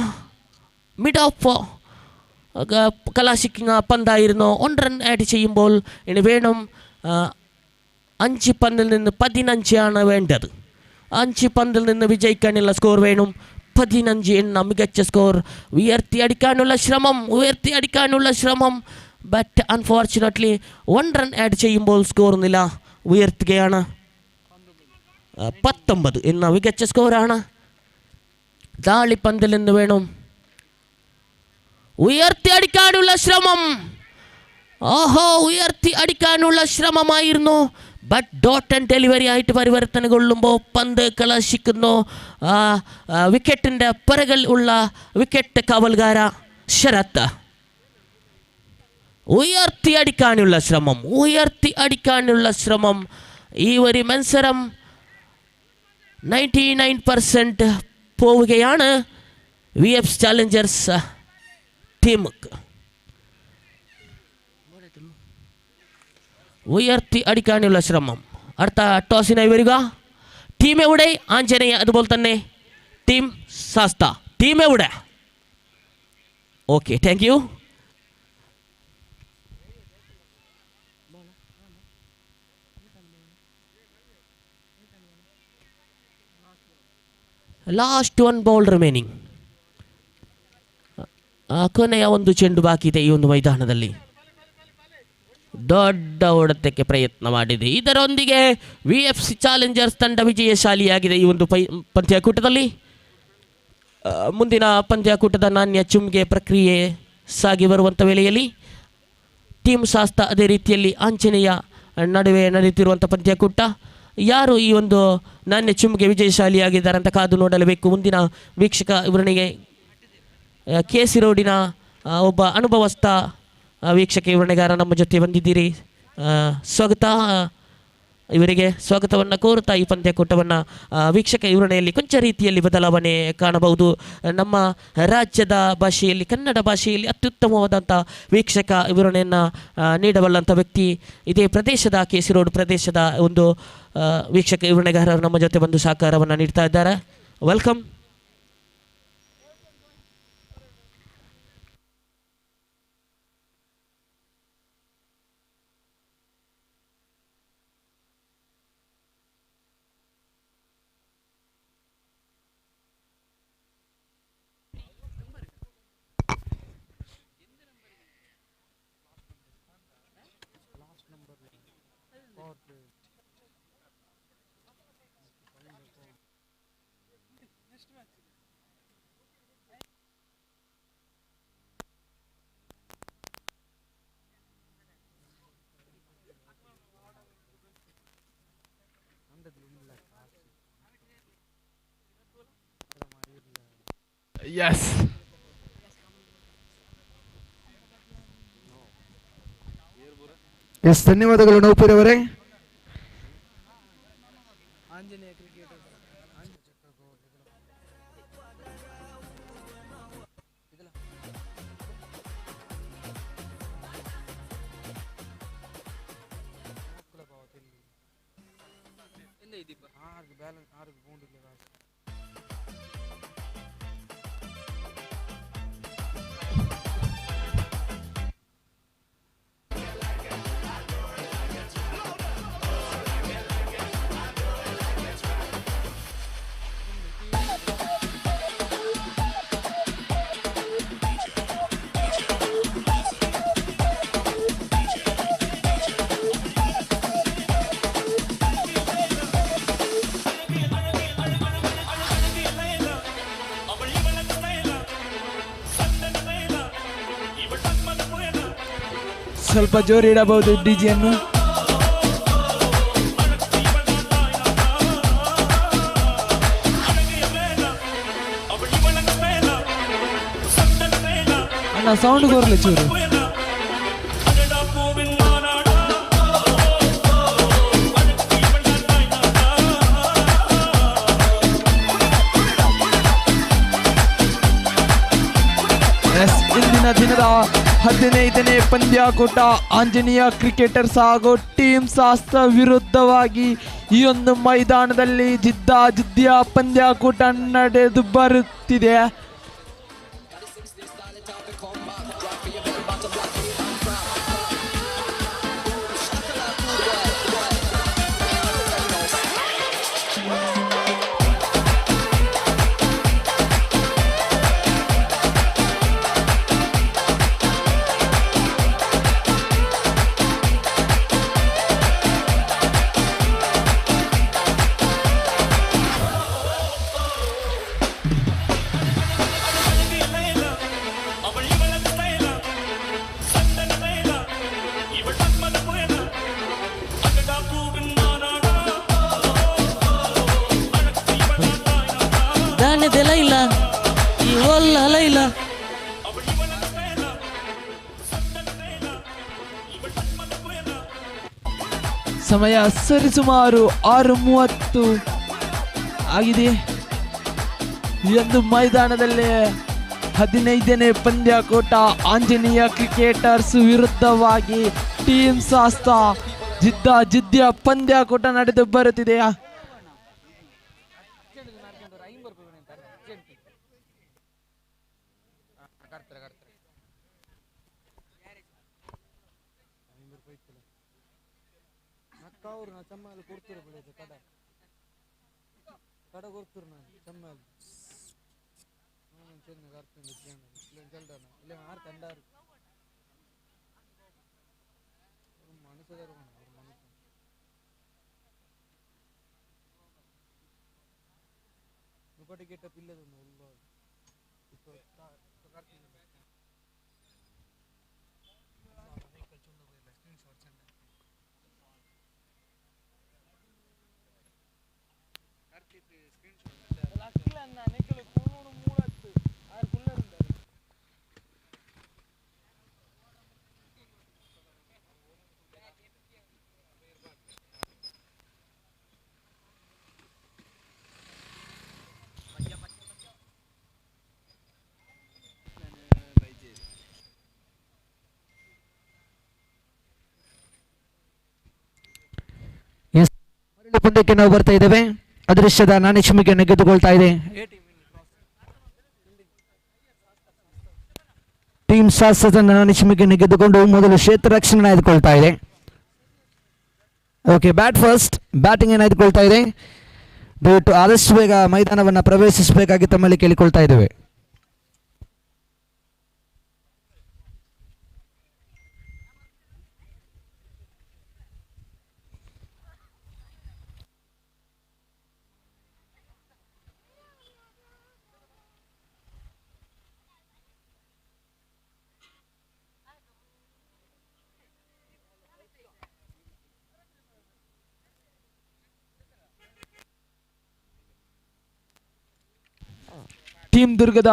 കലാശിക്കുന്ന പന്തായിരുന്നു. 1 റൺ ആഡ് ചെയ്യുമ്പോൾ ഇനി വേണം 5 പന്തിൽ നിന്ന് 15 ആണ് വേണ്ടത്. 5 പന്തിൽ നിന്ന് വിജയിക്കാനുള്ള സ്കോർ വേണം 15 എന്ന മികച്ച സ്കോർ. ഉയർത്തി അടിക്കാനുള്ള ശ്രമം ബട്ട് അൺഫോർച്ചുനേറ്റ്ലി 1 റൺ ആഡ് ചെയ്യുമ്പോൾ സ്കോർ നില ഉയർത്തുകയാണ്. 19 എന്ന മികച്ച സ്കോറാണ്. താളിപ്പന്തിൽ നിന്ന് വേണം ഉയർത്തി അടിക്കാനുള്ള ശ്രമമായിരുന്നു. ബട്ട് ഡോട്ട് ആൻഡ് ഡെലിവറി ആയിട്ട് പരിവർത്തനം കൊള്ളുമ്പോൾ പന്ത് കലാശിക്കുന്നു. വിക്കറ്റിൻ്റെ പിറകിൽ ഉള്ള വിക്കറ്റ് കാവൽക്കാര ശരത്ത്. ഉയർത്തി അടിക്കാനുള്ള ശ്രമം. ഈ ഒരു മത്സരം 99% പോവുകയാണ് VF ചാലഞ്ചേഴ്സ് ടീമുക്ക്. ഉയർത്തി അടിക്കാനുള്ള ശ്രമം. അടുത്ത ടോസിനായി വരിക ടീം എവിടെ? ആഞ്ജനേയ, അതുപോലെ തന്നെ ടീം ശാസ്ത. ടീം എവിടെ? Okay, thank you. Last 1 ball remaining. ಕೊನೆಯ ಒಂದು ಚೆಂಡು ಬಾಕಿ ಇದೆ ಈ ಒಂದು ಮೈದಾನದಲ್ಲಿ. ದೊಡ್ಡ ಹೊಡೆತಕ್ಕೆ ಪ್ರಯತ್ನ ಮಾಡಿದೆ. ಇದರೊಂದಿಗೆ VFC ಚಾಲೆಂಜರ್ಸ್ ತಂಡ ವಿಜಯಶಾಲಿಯಾಗಿದೆ ಈ ಒಂದು ಪಂದ್ಯಾಕೂಟದಲ್ಲಿ. ಮುಂದಿನ ಪಂದ್ಯಾಕೂಟದ ನಾಣ್ಯ ಚುಮ್ಗೆ ಪ್ರಕ್ರಿಯೆ ಸಾಗಿ ಬರುವಂಥ ವೇಳೆಯಲ್ಲಿ ಟೀಮ್ ಶಾಸ್ತ ಅದೇ ರೀತಿಯಲ್ಲಿ ಆಂಜನೇಯ ನಡುವೆ ನಡೆಯುತ್ತಿರುವಂಥ ಪಂದ್ಯಾಕೂಟ. ಯಾರು ಈ ಒಂದು ನಾಣ್ಯ ಚುಮ್ಗೆ ವಿಜಯಶಾಲಿಯಾಗಿದ್ದಾರೆ ಅಂತ ಕಾದು ನೋಡಲೇಬೇಕು. ಮುಂದಿನ ವೀಕ್ಷಕ ಇವರನಿಗೆ KC ರೋಡಿನ ಒಬ್ಬ ಅನುಭವಸ್ಥ ವೀಕ್ಷಕ ವಿವರಣೆಗಾರ ನಮ್ಮ ಜೊತೆ ಬಂದಿದ್ದೀರಿ. ಸ್ವಾಗತ. ಇವರಿಗೆ ಸ್ವಾಗತವನ್ನು ಕೋರುತ್ತಾ ಈ ಪಂದ್ಯಾಕೂಟವನ್ನು ವೀಕ್ಷಕ ವಿವರಣೆಯಲ್ಲಿ ಕೊಂಚ ರೀತಿಯಲ್ಲಿ ಬದಲಾವಣೆ ಕಾಣಬಹುದು. ನಮ್ಮ ರಾಜ್ಯದ ಭಾಷೆಯಲ್ಲಿ, ಕನ್ನಡ ಭಾಷೆಯಲ್ಲಿ ಅತ್ಯುತ್ತಮವಾದಂಥ ವೀಕ್ಷಕ ವಿವರಣೆಯನ್ನು ನೀಡಬಲ್ಲಂಥ ವ್ಯಕ್ತಿ ಇದೇ ಪ್ರದೇಶದ KC ರೋಡ್ ಪ್ರದೇಶದ ಒಂದು ವೀಕ್ಷಕ ವಿವರಣೆಗಾರರು ನಮ್ಮ ಜೊತೆ ಬಂದು ಸಹಕಾರವನ್ನು ನೀಡ್ತಾ ಇದ್ದಾರೆ. ವೆಲ್ಕಮ್. Yes. ಎಸ್, ಧನ್ಯವಾದಗಳು ನೌಪೀರ್ ಅವರೇ. ಸ್ವಲ್ಪ ಜೋರು ಇಡಬಹುದು ಡಿಜಿಯನ್ನು. ಅಣ್ಣ ಸೌಂಡ್ ಬರಲಿ ಚೂರು. ಇಂದಿನ ದಿನದ 15ನೇ ಪಂದ್ಯಾಕೂಟ ಆಂಜನೇಯ ಕ್ರಿಕೆಟರ್ಸ್ ಹಾಗೂ ಟೀಮ್ ಶಾಸ್ತ್ರ ವಿರುದ್ಧವಾಗಿ ಈ ಒಂದು ಮೈದಾನದಲ್ಲಿ ಜಿದ್ದಿಯ ಪಂದ್ಯಾಕೂಟ ನಡೆದು ಬರುತ್ತಿದೆ. ಧಾನ್ಯದ ಲೈಲ ಈ ಒಲ್ಲ ಲೈಲ ಸಮಯ ಸರಿಸುಮಾರು 6:30 ಆಗಿದೆ. ಈ ಒಂದು ಮೈದಾನದಲ್ಲಿ 15ನೇ ಪಂದ್ಯಾಕೂಟ ಆಂಜನೇಯ ಕ್ರಿಕೆಟರ್ಸ್ ವಿರುದ್ಧವಾಗಿ ಟೀಮ್ ಶಾಸ್ತ್ರ ಜಿದ್ದಿಯ ಪಂದ್ಯಾಕೂಟ ನಡೆದು ಬರುತ್ತಿದೆ. ಪಂದ್ಯಕ್ಕೆ ನಾವು ಬರ್ತಾ ಇದ್ದೇವೆ. ಅದೃಶ್ಯದ ನಾಣಿಶಿಮಿಕೆಯನ್ನು ಗೆದ್ದುಕೊಳ್ತಾ ಇದೆ ಟೀಮ್ ಶಾಸ್ತ್ರದ ನಾಣಿಶಿಮಿಕೆಯನ್ನು ಗೆದ್ದುಕೊಂಡು ಮೊದಲು ಕ್ಷೇತ್ರ ರಕ್ಷಣೆ ಆಯ್ದುಕೊಳ್ತಾ ಇದೆ. ಓಕೆ, ಬ್ಯಾಟ್ ಫಸ್ಟ್ ಬ್ಯಾಟಿಂಗ್ ಏನು ಆಯ್ದುಕೊಳ್ತಾ ಇದೆ. ದಯವಿಟ್ಟು ಆದಷ್ಟು ಬೇಗ ಮೈದಾನವನ್ನು ಪ್ರವೇಶಿಸಬೇಕಾಗಿ ತಮ್ಮಲ್ಲಿ ಕೇಳಿಕೊಳ್ತಾ ಇದ್ದೇವೆ. ಟೀಮ್ ದುರ್ಗದ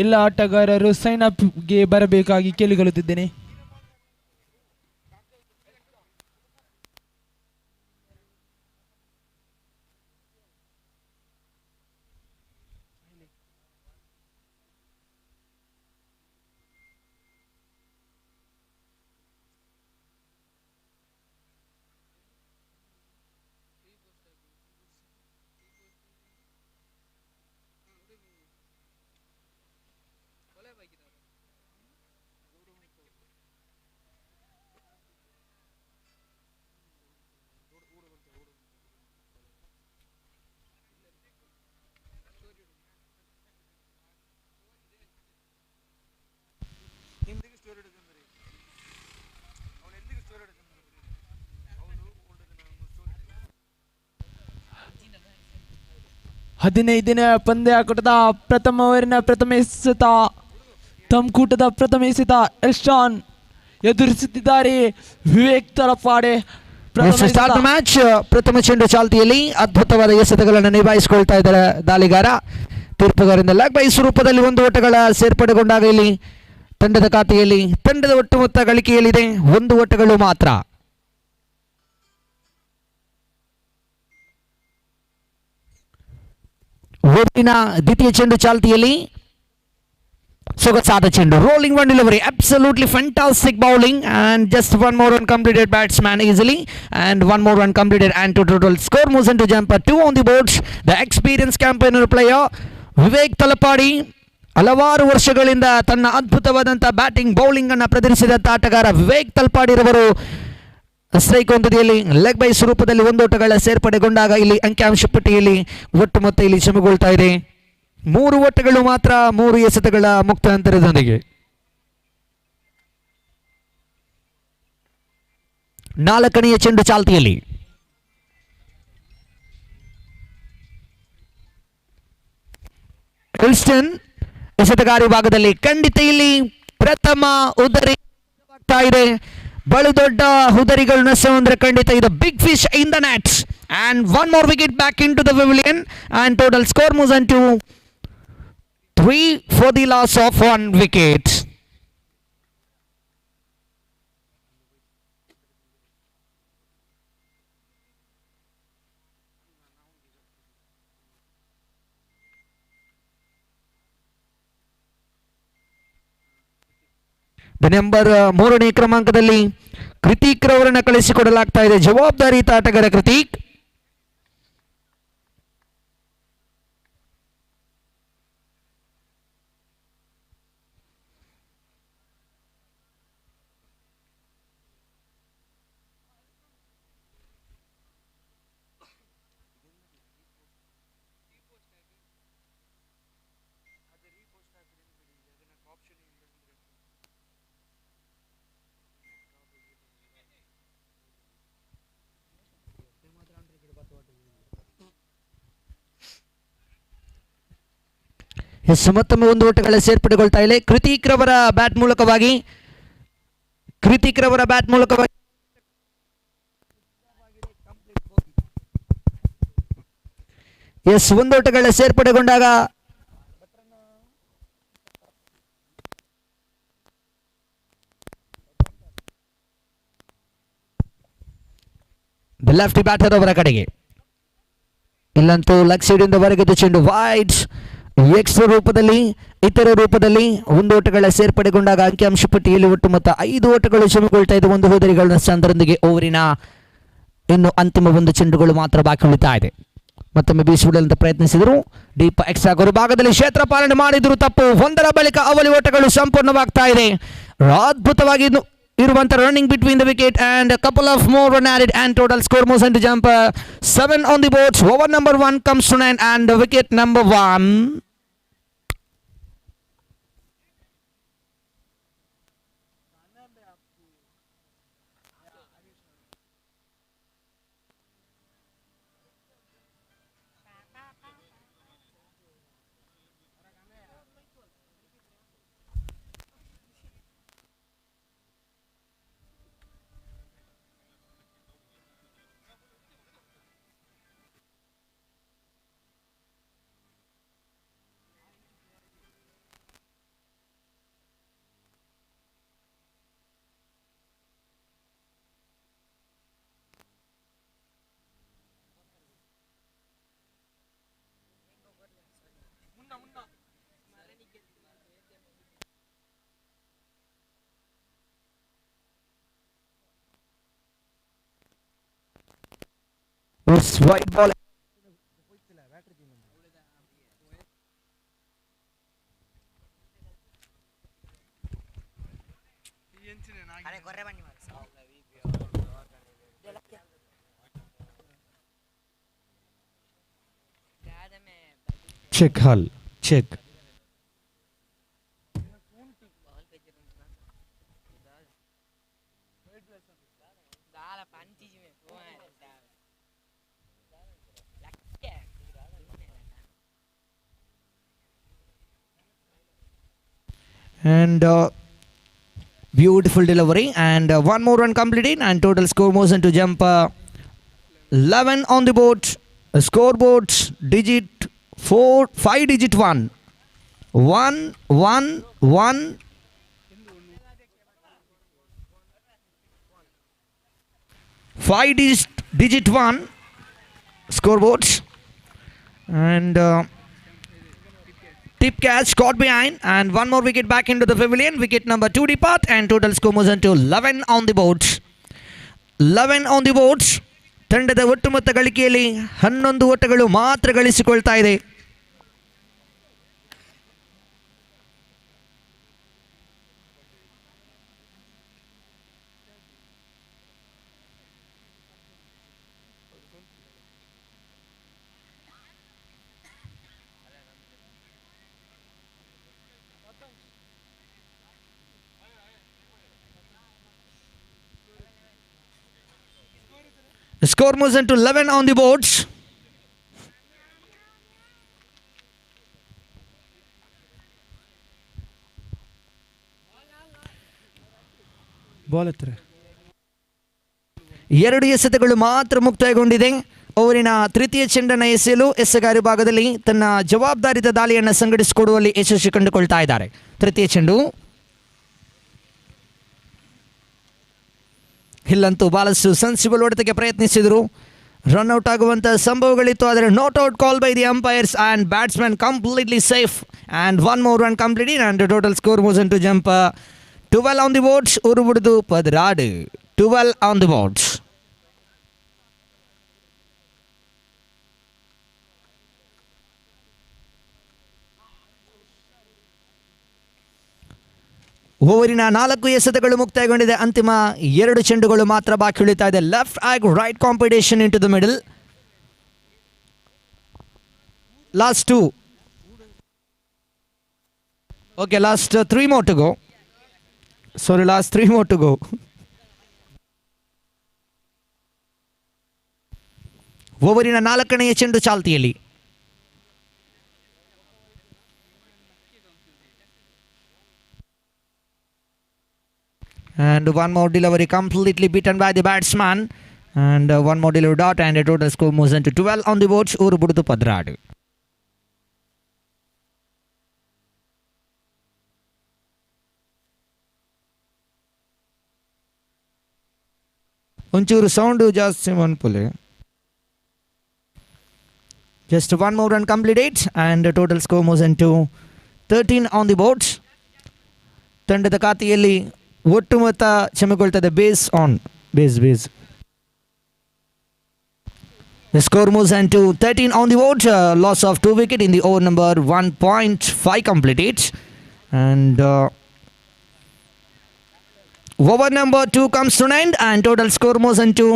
ಎಲ್ಲ ಆಟಗಾರರು ಸೈನ್ ಅಪ್ಗೆ ಬರಬೇಕಾಗಿ ಕೇಳಿಕೊಳ್ಳುತ್ತಿದ್ದೇನೆ. ಹದಿನೈದನೇ ಪಂದ್ಯಾಕೂಟದ ಪ್ರಥಮ ಓವರಿನ ಪ್ರಥಮ ಎಸೆತ ತಮ್ಕೂಟದ ಪ್ರಥಮ ಎಸೆತ ಎಲ್ಶಾನ್ ಎದುರಿಸುತ್ತಿದ್ದಾರೆ ವಿವೇಕ್ ತಲಪಾಡೆ. ಮ್ಯಾಚ್ ಪ್ರಥಮ ಚೆಂಡು ಚಾಲ್ತಿಯಲ್ಲಿ ಅದ್ಭುತವಾದ ಎಸೆತಗಳನ್ನು ನಿಭಾಯಿಸಿಕೊಳ್ತಾ ಇದ್ದಾರೆ ದಾಳಿಗಾರ. ತೀರ್ಪುಗಾರರಿಂದ ಲೆಗ್ ಬೈ ಸ್ವರೂಪದಲ್ಲಿ 1 ಓಟಗಳ ಸೇರ್ಪಡೆಗೊಂಡಾಗ ಇಲ್ಲಿ ತಂಡದ ಖಾತೆಯಲ್ಲಿ ತಂಡದ ಒಟ್ಟು ಮೊತ್ತ ಗಳಿಕೆಯಲ್ಲಿದೆ 1 ಓಟಗಳು ಮಾತ್ರ. ಓದಿನ ದ್ವಿತೀಯ ಚೆಂಡು ಚಾಲ್ತಿಯಲ್ಲಿ ಸೊಗಸಾದ ಚೆಂಡು, rolling one delivery, absolutely fantastic bowling and just one more run completed batsman easily and one more run completed and to total score moves into jumper 2 on the boards. The experience campaigner player Vivek Talapadi, ಹಲವಾರು ವರ್ಷಗಳಿಂದ ತನ್ನ ಅದ್ಭುತವಾದಂಥ ಬ್ಯಾಟಿಂಗ್ ಬೌಲಿಂಗ್ ಅನ್ನು ಪ್ರದರ್ಶಿಸಿದಂಥ ಆಟಗಾರ ವಿವೇಕ್ ತಲಪಾಡಿರವರು ಸ್ಟ್ರೈಕ್ ಹೊಂದಿದೆಯಲ್ಲಿ ಲೆಗ್ ಬೈ ಸ್ವರೂಪದಲ್ಲಿ ಒಂದು ಓಟಗಳ ಸೇರ್ಪಡೆಗೊಂಡಾಗ ಇಲ್ಲಿ ಅಂಕಿಅಂಶ ಪಟ್ಟಿಯಲ್ಲಿ ಒಟ್ಟು ಮೊತ್ತ ಇಲ್ಲಿ ಚಮಗೊಳ್ತಾ ಇದೆ. 3 ಓಟಗಳು ಮಾತ್ರ 3 ಎಸೆತಗಳ ಮುಕ್ತ ಅಂತರದೊಂದಿಗೆ. 4ನೇ ಚೆಂಡು ಚಾಲ್ತಿಯಲ್ಲಿ. ವಿಲ್ಸ್ಟನ್ ಎಸೆತಗಾರಿ ಭಾಗದಲ್ಲಿ ಖಂಡಿತ ಇಲ್ಲಿ ಪ್ರಥಮ ಉದರಿ ಇದೆ. ಬಲು ದೊಡ್ಡ ಉದರಿಗಳು ನಷ್ಟ ಅಂದ್ರೆ ಖಂಡಿತ ಇದು big fish in the nets and one more wicket back in to the pavilion and total score moves on to 3 for the loss of 1 wicket. Number 3ನೇ ಕ್ರಮಾಂಕದಲ್ಲಿ ಕೃತಿಕ್ ರವರನ್ನ ಕಳಿಸಿಕೊಡಲಾಗ್ತಾ ಇದೆ. ಜವಾಬ್ದಾರಿಯುತ ಆಟಗಾರ ಕೃತಿಕ್. ಮತ್ತೊಮ್ಮೆ ಒಂದು ಓಟಗಳ ಸೇರ್ಪಡೆಗೊಳ್ತಾ ಇದೆ. ಕೃತಿಕ್ ರವರ ಬ್ಯಾಟ್ ಮೂಲಕವಾಗಿ ಒಂದು ಓಟಗಳ ಸೇರ್ಪಡೆಗೊಂಡಾಗ ಲೆಫ್ಟ್ ಬ್ಯಾಟರ್ ಅವರ ಕಡೆಗೆ. ಇಲ್ಲಂತೂ ಲೆಗ್ ಸೈಡ್ ಇಂದ ಹೊರಗಿದ್ದು ಚೆಂಡು ವೈಡ್ ಎಕ್ಸ್ಟ್ರಾ ರೂಪದಲ್ಲಿ ಇತರ ರೂಪದಲ್ಲಿ ಒಂದು ಓಟಗಳ ಸೇರ್ಪಡೆಗೊಂಡಾಗ ಅಂಕಿಅಂಶ ಪಟ್ಟಿಯಲ್ಲಿ ಒಟ್ಟು ಮೊತ್ತ 5 ಓಟಗಳು ಚಮಗೊಳ್ತಾ ಇದೆ. ಒಂದು ಹೋದರಿಗಳ ನಷ್ಟದೊಂದಿಗೆ ಓವರಿನ ಇನ್ನು ಅಂತಿಮ ಒಂದು ಚೆಂಡುಗಳು ಮಾತ್ರ ಬಾಕಿ ಉಳಿತಾ ಇದೆ. ಮತ್ತೊಮ್ಮೆ ಬೀಸಿಬಿಡಲು ಪ್ರಯತ್ನಿಸಿದರು. ಡೀಪ್ ಎಕ್ಸ್ಟ್ರಾ ಗುರು ಭಾಗದಲ್ಲಿ ಕ್ಷೇತ್ರ ಪಾಲನೆ ಮಾಡಿದ್ರು ತಪ್ಪು. ಒಂದರ ಬಳಿಕ ಅವಳಿ ಓಟಗಳು ಸಂಪೂರ್ಣವಾಗ್ತಾ ಇದೆ. ಅದ್ಭುತವಾಗಿ ಇರುವಂತ running between the wicket and couple of more run added and total score moves into jumper 7 on the boards. Over number 1 comes to 9 and wicket number 1. White ball. Check Hull. Check. And beautiful delivery and one more run completed and total score moves into jump 11 on the board. Scoreboard digit 5 digit 1 1 1 1 5 digit 1 scoreboards and Tip catch caught behind, and one more wicket back into the pavilion. Wicket number 2 depart, and total score moves into 11 on the board. 11 on the board. ತಂಡದ ಒಟ್ಟು ಮೊತ್ತ ಗಳಿಕೆಯಲ್ಲಿ 11 ಓಟಗಳು ಮಾತ್ರ ಗಳಿಸಿಕೊಳ್ತಾ ಇದೆ. The score moves into 11 on the boards. ಎರಡು ಎಸೆತಗಳು ಮಾತ್ರ ಮುಕ್ತಾಯಗೊಂಡಿದೆ. ಓವರಿನ ತೃತೀಯ ಚೆಂಡನ್ನು ಎಸೆಯಲು ಎಸೆಗಾರ ಭಾಗದಲ್ಲಿ ತನ್ನ ಜವಾಬ್ದಾರಿತ ದಾಳಿಯನ್ನು ಸಂಘಟಿಸಿಕೊಡುವಲ್ಲಿ ಯಶಸ್ವಿ ಕಂಡುಕೊಳ್ತಾ ಇದ್ದಾರೆ. ತೃತೀಯ ಚೆಂಡು ಇಲ್ಲಂತೂ ಬಹಳಷ್ಟು ಸೆನ್ಸಿಬಲ್ ಹೊಡೆತಕ್ಕೆ ಪ್ರಯತ್ನಿಸಿದರು. ರನ್ಔಟ್ ಆಗುವಂಥ ಸಂಭವಗಳಿತ್ತು, ಆದರೆ not out call by the umpires and batsman completely safe and one more run completed and total score moves in to jump 12 on the boards. ಉರುಬುಡಿದು ಪದರಾಡು 12 ಆನ್ ದಿ ಬೋರ್ಡ್ಸ್. ಓವರಿನ 4 ಎಸೆತಗಳು ಮುಕ್ತಾಯಗೊಂಡಿದೆ. ಅಂತಿಮ 2 ಚೆಂಡುಗಳು ಮಾತ್ರ ಬಾಕಿ ಉಳಿತಾ ಇದೆ. Left and right competition in to the middle. Last 2. Okay, last 3 more to go. Sorry, last 3 more to go. ಓವರಿನ 4ನೇ ಚೆಂಡು ಚಾಲ್ತಿಯಲ್ಲಿ. And one more delivery completely beaten by the batsman. And one more delivery dot and a total score moves into 12 on the boards. Uru Budutu Padradu. Unchuru sound just one pull. Just one more run completed and the total score moves into 13 on the boards. ತಂಡದ ಖಾತೆಯಲ್ಲಿ ಒಟ್ಟು ಮೊತ್ತ ಕ್ಷಮೆಗೊಳ್ತದೆ base on base. The score moves into 13 on the board. Loss of 2 wicket in the over number 1.5 completed. And over number 2 comes to an end and total score moves into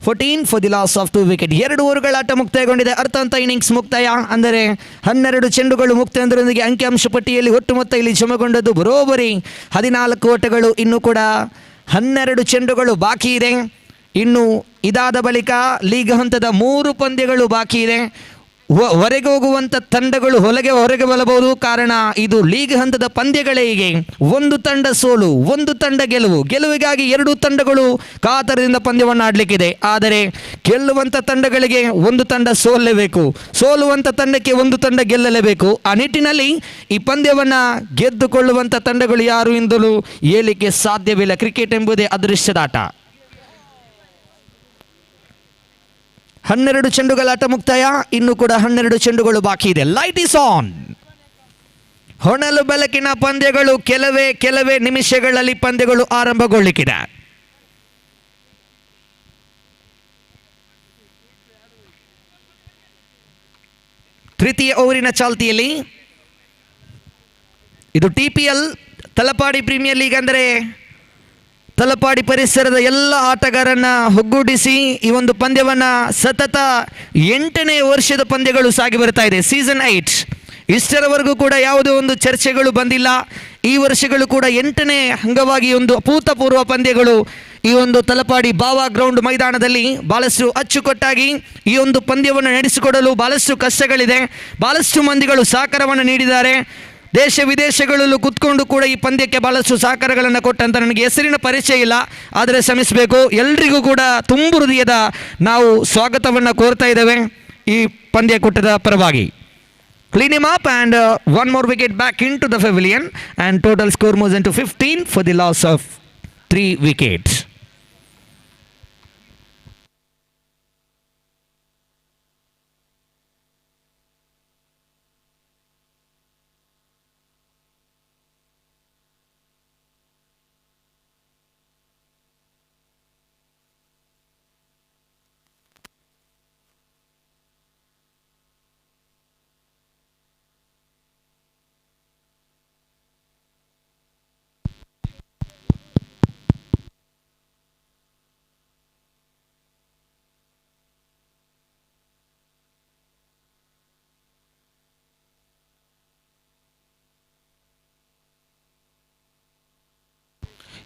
14 for the loss of 2 wicket. 2 ಓವರ್ಗಳ ಆಟ ಮುಕ್ತಾಯಗೊಂಡಿದೆ. ಅರ್ಥಾಂತ ಇನ್ನಿಂಗ್ಸ್ ಮುಕ್ತಾಯ ಅಂದರೆ 12 ಚೆಂಡುಗಳು ಮುಕ್ತಾಯದೊಂದಿಗೆ ಅಂಕಿಅಂಶ ಪಟ್ಟಿಯಲ್ಲಿ ಒಟ್ಟು ಮೊತ್ತ ಇಲ್ಲಿ ಜಮೆಗೊಂಡದ್ದು ಬರೋಬರಿ 14 ಓಟಗಳು. ಇನ್ನೂ ಕೂಡ 12 ಚೆಂಡುಗಳು ಬಾಕಿ ಇದೆ. ಇನ್ನು ಇದಾದ ಬಳಿಕ ಲೀಗ್ ಹಂತದ 3 ಪಂದ್ಯಗಳು ಬಾಕಿ ಇದೆ. ಹೊರಗೆ ಹೋಗುವಂಥ ತಂಡಗಳು ಹೊರಗೆ ಬರಬಹುದು. ಕಾರಣ ಇದು ಲೀಗ್ ಹಂತದ ಪಂದ್ಯಗಳೇ. ಹೀಗೆ ಒಂದು ತಂಡ ಸೋಲು, ಒಂದು ತಂಡ ಗೆಲುವಿಗಾಗಿ 2 ತಂಡಗಳು ಕಾತರದಿಂದ ಪಂದ್ಯವನ್ನು ಆಡಲಿಕ್ಕಿದೆ. ಆದರೆ ಗೆಲ್ಲುವಂಥ ತಂಡಗಳಿಗೆ ಒಂದು ತಂಡ ಸೋಲಲೇಬೇಕು, ಸೋಲುವಂಥ ತಂಡಕ್ಕೆ ಒಂದು ತಂಡ ಗೆಲ್ಲಲೇಬೇಕು. ಆ ನಿಟ್ಟಿನಲ್ಲಿ ಈ ಪಂದ್ಯವನ್ನು ಗೆದ್ದುಕೊಳ್ಳುವಂಥ ತಂಡಗಳು ಯಾರು ಎಂದಲೂ ಹೇಳಲಿಕ್ಕೆ ಸಾಧ್ಯವಿಲ್ಲ. ಕ್ರಿಕೆಟ್ ಎಂಬುದೇ ಅದೃಷ್ಟದಾಟ. 12 ಚೆಂಡುಗಳ ಆಟ ಮುಕ್ತಾಯ. ಇನ್ನೂ ಕೂಡ 12 ಚೆಂಡುಗಳು ಬಾಕಿ ಇದೆ. Light is on. ಹೊನಲು ಬೆಳಕಿನ ಪಂದ್ಯಗಳು ಕೆಲವೇ ನಿಮಿಷಗಳಲ್ಲಿ ಪಂದ್ಯಗಳು ಆರಂಭಗೊಳ್ಳಿಕ್ಕಿದೆ. ತೃತೀಯ ಓವರಿನ ಚಾಲ್ತಿಯಲ್ಲಿ ಇದು TPL ತಲಪಾಡಿ ಪ್ರೀಮಿಯರ್ ಲೀಗ್ ಅಂದರೆ ತಲಪಾಡಿ ಪರಿಸರದ ಎಲ್ಲ ಆಟಗಾರರನ್ನ ಒಗ್ಗೂಡಿಸಿ ಈ ಒಂದು ಪಂದ್ಯವನ್ನು ಸತತ 8ನೇ ವರ್ಷದ ಪಂದ್ಯಗಳು ಸಾಗಿ ಬರ್ತಾ ಇದೆ. ಸೀಸನ್ 8 ಇಷ್ಟರವರೆಗೂ ಕೂಡ ಯಾವುದೇ ಒಂದು ಚರ್ಚೆಗಳು ಬಂದಿಲ್ಲ. ಈ ವರ್ಷಗಳು ಕೂಡ 8ನೇ ಅಂಗವಾಗಿ ಒಂದು ಅಭೂತಪೂರ್ವ ಪಂದ್ಯಗಳು ಈ ಒಂದು ತಲಪಾಡಿ ಬಾವಾ ಗ್ರೌಂಡ್ ಮೈದಾನದಲ್ಲಿ ಭಾಳಷ್ಟು ಅಚ್ಚುಕಟ್ಟಾಗಿ ಈ ಒಂದು ಪಂದ್ಯವನ್ನು ನಡೆಸಿಕೊಡಲು ಭಾಳಷ್ಟು ಕಷ್ಟಗಳಿದೆ. ಭಾಳಷ್ಟು ಮಂದಿಗಳು ಸಹಕಾರವನ್ನು ನೀಡಿದ್ದಾರೆ. ದೇಶ ವಿದೇಶಗಳಲ್ಲೂ ಕುತ್ಕೊಂಡು ಕೂಡ ಈ ಪಂದ್ಯಕ್ಕೆ ಭಾಳಷ್ಟು ಸಹಕಾರಗಳನ್ನು ಕೊಟ್ಟಂತ ನನಗೆ ಹೆಸರಿನ ಪರಿಚಯ ಇಲ್ಲ, ಆದರೆ ಶ್ರಮಿಸಬೇಕು. ಎಲ್ರಿಗೂ ಕೂಡ ತುಂಬು ಹೃದಯದ ನಾವು ಸ್ವಾಗತವನ್ನು ಕೋರ್ತಾ ಇದ್ದೇವೆ ಈ ಪಂದ್ಯಕೂಟದ ಪರವಾಗಿ. Clean him up and one more wicket back into the pavilion and total score moves into 15 for the loss of 3 wickets.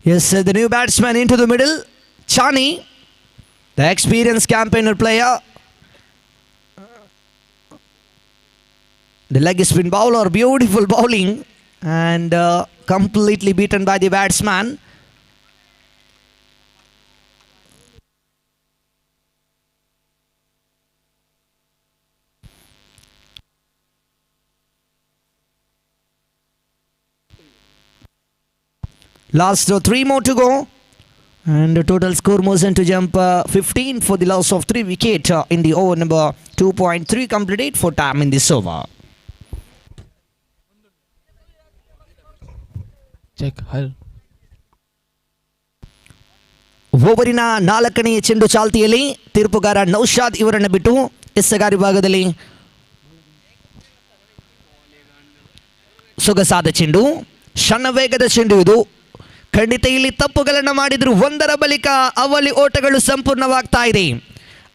Yes, the new batsman into the middle, Chani, the experienced campaigner player. The leg spin bowler, beautiful bowling, and completely beaten by the batsman. Last 3 more to go, and the total score moves into jump 15 for the loss of 3 wicket in the over number 2.3 completed for time in this over. Check ಹಲ್ ಓವರಿನ 4ನೇ ಚೆಂಡು ಚಾಲ್ತಿಯಲ್ಲಿ ತೀರ್ಪುಗಾರ ನೌಶಾದ್ ಇವರನ್ನು ಬಿಟ್ಟು ಎಸ್ಸಗಾರಿ ಭಾಗದಲ್ಲಿ ಸೊಗಸಾದ ಚೆಂಡು, ಸಣ್ಣ ವೇಗದ ಚೆಂಡು ಇದು. ಖಂಡಿತ ಇಲ್ಲಿ ತಪ್ಪುಗಳನ್ನು ಮಾಡಿದ್ರು ಒಂದರ ಬಳಿಕ ಅವಳಿ ಓಟಗಳು ಸಂಪೂರ್ಣವಾಗ್ತಾ ಇದೆ.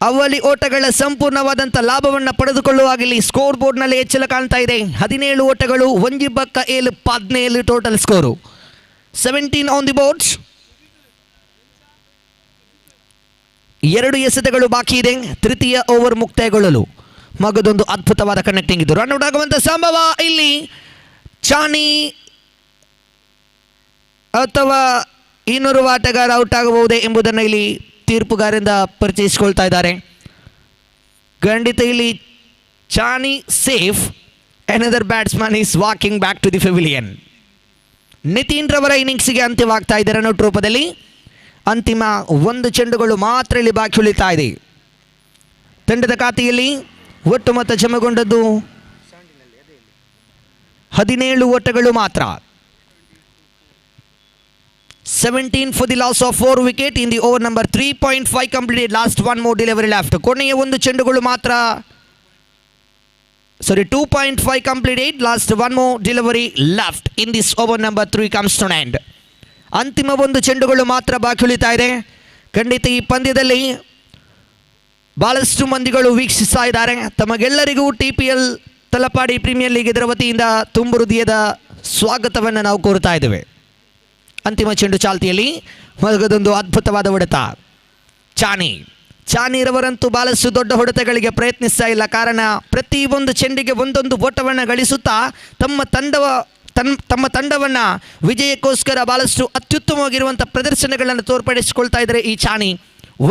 ಅವಳಿ ಓಟಗಳ ಸಂಪೂರ್ಣವಾದಂಥ ಲಾಭವನ್ನು ಪಡೆದುಕೊಳ್ಳುವಾಗ ಇಲ್ಲಿ ಸ್ಕೋರ್ ಬೋರ್ಡ್ನಲ್ಲಿ ಹೆಚ್ಚಳ ಕಾಣ್ತಾ ಇದೆ. 17 ಓಟಗಳು, ಒಂಜಿ ಬಕ್ಕ 17 total score, 17 on the boards. 2 ಎಸೆತಗಳು ಬಾಕಿ ಇದೆ. ತೃತೀಯ ಓವರ್ ಮುಕ್ತಾಯಗೊಳ್ಳಲು ಮಗದೊಂದು ಅದ್ಭುತವಾದ ಕನೆಕ್ಟಿಂಗ್ ಇದು. ರನ್ ಔಟ್ ಆಗುವಂಥ ಸಂಭವ ಇಲ್ಲಿ. ಚಾನಿ ಅಥವಾ ಇನ್ನೋರ್ವ ಆಟಗಾರ ಔಟ್ ಆಗಬಹುದೇ ಎಂಬುದನ್ನು ಇಲ್ಲಿ ತೀರ್ಪುಗಾರರಿಂದ ಪರಿಚಯಿಸಿಕೊಳ್ತಾ ಇದ್ದಾರೆ. ಖಂಡಿತ ಇಲ್ಲಿ ಚಾನಿ safe, another batsman is walking back to the pavilion. Nitin ರವರ ಇನ್ನಿಂಗ್ಸ್ಗೆ ಅಂತ್ಯವಾಗ್ತಾ ಇದೆ ರನ್ ಔಟ್ ರೂಪದಲ್ಲಿ. ಅಂತಿಮ 1 ಚೆಂಡುಗಳು ಮಾತ್ರ ಇಲ್ಲಿ ಬಾಕಿ ಉಳಿತಾ ಇದೆ. ತಂಡದ ಖಾತೆಯಲ್ಲಿ ಒಟ್ಟು ಮೊತ್ತ ಜಮಗೊಂಡದ್ದು 17 ಓಟಗಳು ಮಾತ್ರ. 17 for the loss of 4 wicket in the over number 3.5 completed. Last 1 more delivery left. ಕೊನೆಯ 1 ಚೆಂಡುಗಳು ಮಾತ್ರ, 2.5 completed. Last 1 more delivery left in this over number 3 comes to an end. ಅಂತಿಮ 1 ಚೆಂಡುಗಳು ಮಾತ್ರ ಬಾಕಿ ಉಳಿತಾ ಇದೆ. ಖಂಡಿತ ಈ ಪಂದ್ಯದಲ್ಲಿ ಬಹಳಷ್ಟು ಮಂದಿಗಳು ವೀಕ್ಷಿಸ್ತಾ ಇದ್ದಾರೆ. ತಮಗೆಲ್ಲರಿಗೂ TPL ತಲಪಾಡಿ ಪ್ರೀಮಿಯರ್ ಲೀಗ್ ಇದರ ವತಿಯಿಂದ ತುಂಬು ಹೃದಯದ ಸ್ವಾಗತವನ್ನು ನಾವು ಕೋರುತ್ತಾ ಇದ್ದೇವೆ. ಅಂತಿಮ ಚೆಂಡು ಚಾಲ್ತಿಯಲ್ಲಿ ಮಗದೊಂದು ಅದ್ಭುತವಾದ ಹೊಡೆತ. ಚಾನಿರವರಂತೂ ಬಹಳಷ್ಟು ದೊಡ್ಡ ಹೊಡೆತಗಳಿಗೆ ಪ್ರಯತ್ನಿಸ್ತಾ ಇಲ್ಲ. ಕಾರಣ ಪ್ರತಿಯೊಂದು ಚೆಂಡಿಗೆ ಒಂದೊಂದು ಓಟವನ್ನು ಗಳಿಸುತ್ತಾ ತಮ್ಮ ತಂಡವನ್ನು ವಿಜಯಕ್ಕೋಸ್ಕರ ಬಹಳಷ್ಟು ಅತ್ಯುತ್ತಮವಾಗಿರುವಂಥ ಪ್ರದರ್ಶನಗಳನ್ನು ತೋರ್ಪಡಿಸಿಕೊಳ್ತಾ ಇದ್ದಾರೆ ಈ ಚಾನಿ.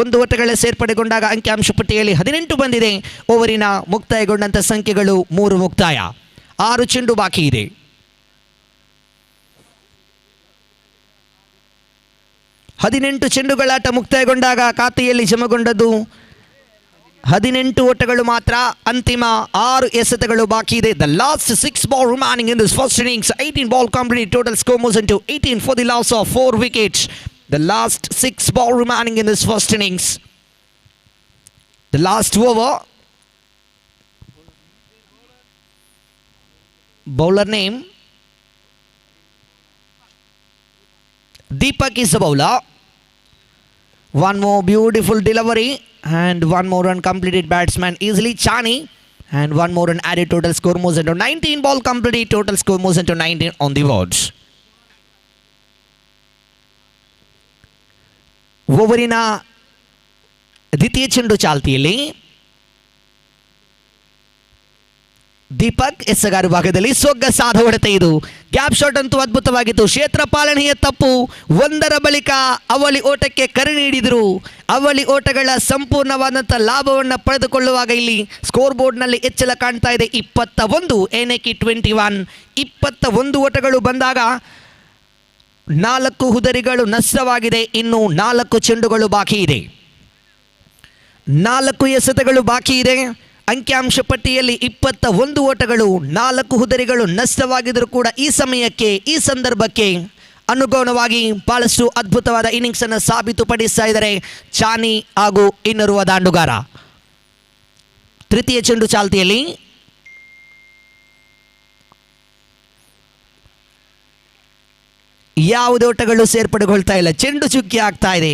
1 ಓಟಗಳ ಸೇರ್ಪಡೆಗೊಂಡಾಗ ಅಂಕಿಅಂಶ ಪಟ್ಟಿಯಲ್ಲಿ 18 ಬಂದಿದೆ. ಓವರಿನ ಮುಕ್ತಾಯಗೊಂಡಂಥ ಸಂಖ್ಯೆಗಳು 3 ಮುಕ್ತಾಯ, 6 ಚೆಂಡು ಬಾಕಿ ಇದೆ. ಹದಿನೆಂಟು ಚೆಂಡುಗಳಾಟ ಮುಕ್ತಾಯಗೊಂಡಾಗ ಖಾತೆಯಲ್ಲಿ ಜಮಗೊಂಡದ್ದು 18 ಓಟಗಳು ಮಾತ್ರ. ಅಂತಿಮ 6 ಎಸೆತಗಳು ಬಾಕಿ ಇದೆ. The last 6 ball remaining in this first innings. 18 ball completed. Total score moves into 18 for the loss of 4 wickets. The last 6 ball remaining in this first innings. The last over. Bowler name Deepak is the bowler. One more beautiful delivery and 1 more run completed. Batsman easily Chani, and 1 more run added. Total score moves into 19 ball completed. Total score moves into 19 on the boards. ಓವರಿನ ದ್ವಿತೀಯ ಚೆಂಡು ಚಾಲ್ತಿಯಲ್ಲಿ ದೀಪಕ್ ಎಸ್ಸಗಾರು ಭಾಗದಲ್ಲಿ ಸೊಗಸಾದ ಹೊಡೆತ. ಇದು ಗ್ಯಾಪ್ ಶಾಟ್ ಅಂತೂ ಅದ್ಭುತವಾಗಿತ್ತು. ಕ್ಷೇತ್ರ ಪಾಲನೆಯ ತಪ್ಪು, ಒಂದರ ಬಳಿಕ ಅವಳಿ ಓಟಕ್ಕೆ ಕರೆ ನೀಡಿದರು. ಅವಳಿ ಓಟಗಳ ಸಂಪೂರ್ಣವಾದಂಥ ಲಾಭವನ್ನು ಪಡೆದುಕೊಳ್ಳುವಾಗ ಇಲ್ಲಿ ಸ್ಕೋರ್ ಬೋರ್ಡ್ನಲ್ಲಿ ಹೆಚ್ಚಳ ಕಾಣ್ತಾ ಇದೆ. 21 ಏನಕ್ಕೆ 21. 21 ಓಟಗಳು ಬಂದಾಗ 4 ಹುದರಿಗಳು ನಷ್ಟವಾಗಿದೆ. ಇನ್ನು 4 ಚೆಂಡುಗಳು ಬಾಕಿ ಇದೆ, 4 ಎಸೆತಗಳು ಬಾಕಿ ಇದೆ. ಅಂಕಿಅಂಶ ಪಟ್ಟಿಯಲ್ಲಿ 21 ಓಟಗಳು, 4 ಹುದರಿಗಳು ನಷ್ಟವಾಗಿದ್ದರೂ ಕೂಡ ಈ ಸಮಯಕ್ಕೆ, ಈ ಸಂದರ್ಭಕ್ಕೆ ಅನುಗುಣವಾಗಿ ಬಹಳಷ್ಟು ಅದ್ಭುತವಾದ ಇನ್ನಿಂಗ್ಸನ್ನು ಸಾಬೀತುಪಡಿಸ್ತಾ ಇದ್ದಾರೆ ಚಾನಿ ಹಾಗೂ ಇನ್ನೋರ್ವ ದಾಂಡುಗಾರ. ತೃತೀಯ ಚೆಂಡು ಚಾಲ್ತಿಯಲ್ಲಿ ಯಾವುದೇ ಓಟಗಳು ಸೇರ್ಪಡೆಗೊಳ್ತಾ ಇಲ್ಲ. ಚೆಂಡು ಚುಕ್ಕಿ ಆಗ್ತಾ ಇದೆ.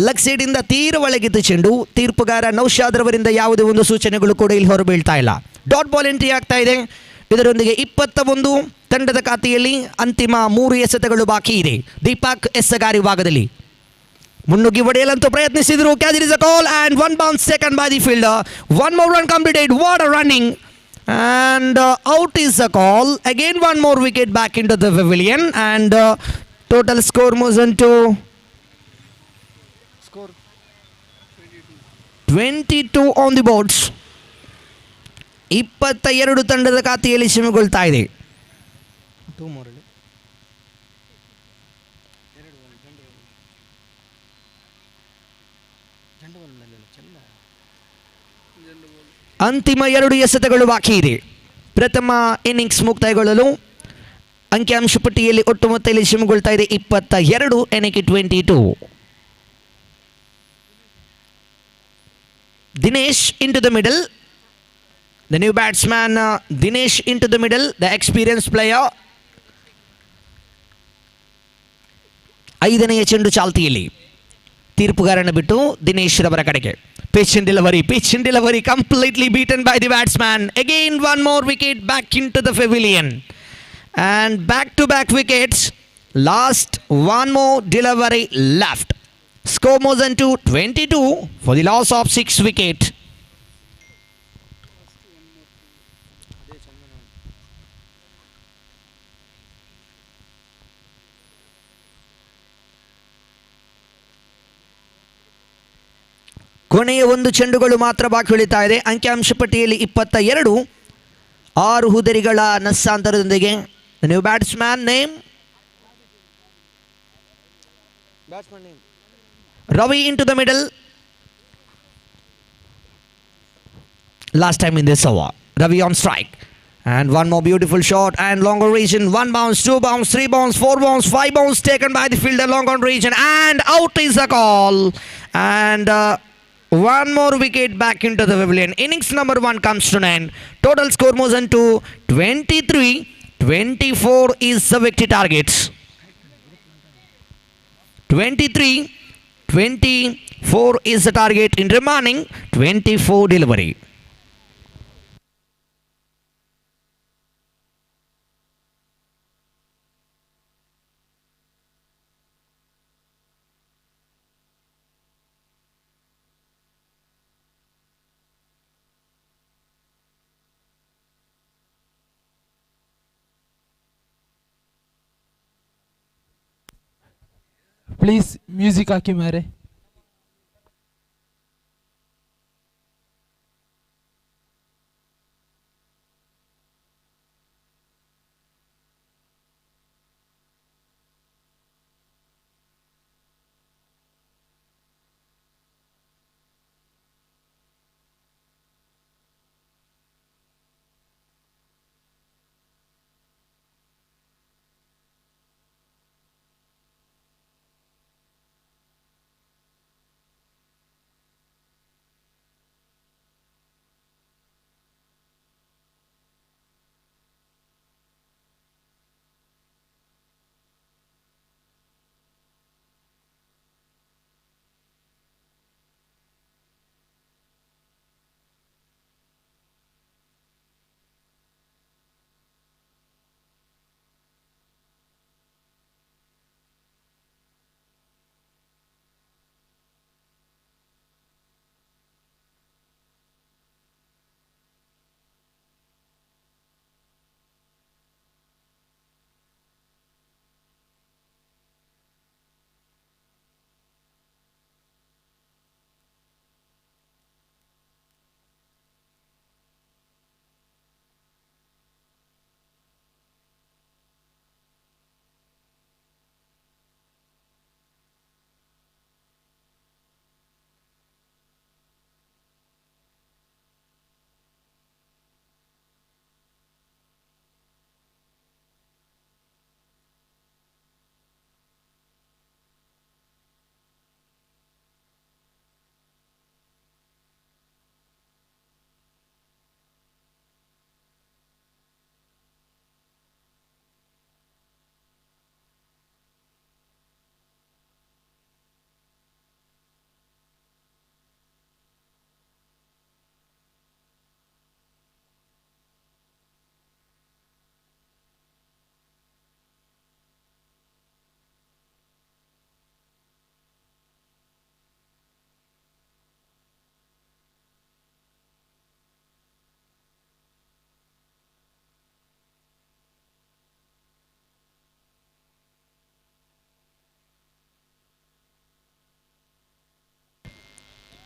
ಲೆಗ್ ಸೈಡಿಂದ ತೀರ ಒಳಗಿದ್ದು ಚೆಂಡು. ತೀರ್ಪುಗಾರ ನೌಶಾದ್ ರವರಿಂದ ಯಾವುದೇ ಒಂದು ಸೂಚನೆಗಳು ಕೂಡ ಇಲ್ಲಿ ಹೊರಬೀಳ್ತಾ ಇಲ್ಲ. ಡಾಟ್ ಬಾಲ್ ಎಂಟ್ರಿ ಆಗ್ತಾ ಇದೆ. ಇದರೊಂದಿಗೆ 21 ತಂಡದ ಖಾತೆಯಲ್ಲಿ ಅಂತಿಮ 3 ಎಸೆತಗಳು ಬಾಕಿ ಇದೆ. ದೀಪಕ್ ಎಸ್ಸಗಾರಿ ಭಾಗದಲ್ಲಿ ಮುನ್ನುಗ್ಗಿ ಹೊಡೆಯಲಂತೂ ಪ್ರಯತ್ನಿಸಿದ್ರು. Catch is a call and 1 bounce taken by the fielder. 1 more run completed. What a running. And out is a call. Again one more wicket back into the pavilion and total score moves into 22 on the boards. 22 ತಂಡದ ಖಾತೆಯಲ್ಲಿ ಸಿಮಗೊಳ್ತಾ ಇದೆ. ಅಂತಿಮ 2 ಎಸೆತಗಳು ಬಾಕಿ ಇದೆ. ಪ್ರಥಮ ಇನ್ನಿಂಗ್ಸ್ ಮುಕ್ತಾಯಗೊಳ್ಳಲು ಅಂಕಿಅಂಶ ಪಟ್ಟಿಯಲ್ಲಿ ಒಟ್ಟು ಮೊತ್ತದಲ್ಲಿ ಸಿಮಗೊಳ್ತಾ ಇದೆ 22 ಎಣಿಕೆ 22. Dinesh into the middle. The new batsman Dinesh into the middle, the experienced player. 5ನೇ ಚೆಂಡು ಚಾಲ್ತಿಯಲ್ಲಿ ತೀರ್ಪುಗಾರನ ಬಿಟ್ಟು ದಿನೇಶ್ ರವರ ಕಡೆಗೆ. Pitch in delivery completely beaten by the batsman. Again one more wicket back into the pavilion. And back-to-back wickets. Last one more delivery left. Score moves into 22 for the loss of 6 wicket. ಕೊನೆಯ 1 ಚೆಂಡುಗಳು ಮಾತ್ರ ಬಾಕಿ ಉಳಿತಾ ಇದೆ. ಅಂಕಿಅಂಶ ಪಟ್ಟಿಯಲ್ಲಿ 22. 6 ಹುದರಿಗಳ ನಸ್ಸಾಂತರದೊಂದಿಗೆ new batsman name Ravi into the middle. Last time in this over. Ravi on strike. And one more beautiful shot and longer region. 1 bounce, 2 bounce, 3 bounce, 4 bounce, 5 bounce taken by the fielder long on region. And out is the call. And one more wicket back into the pavilion. Innings number 1 comes to an end. Total score moves into 23. 24 is the victory targets. 23-24 is the target in remaining 24 delivery. Please music ಹಾಕಿ ಮಾರೆ.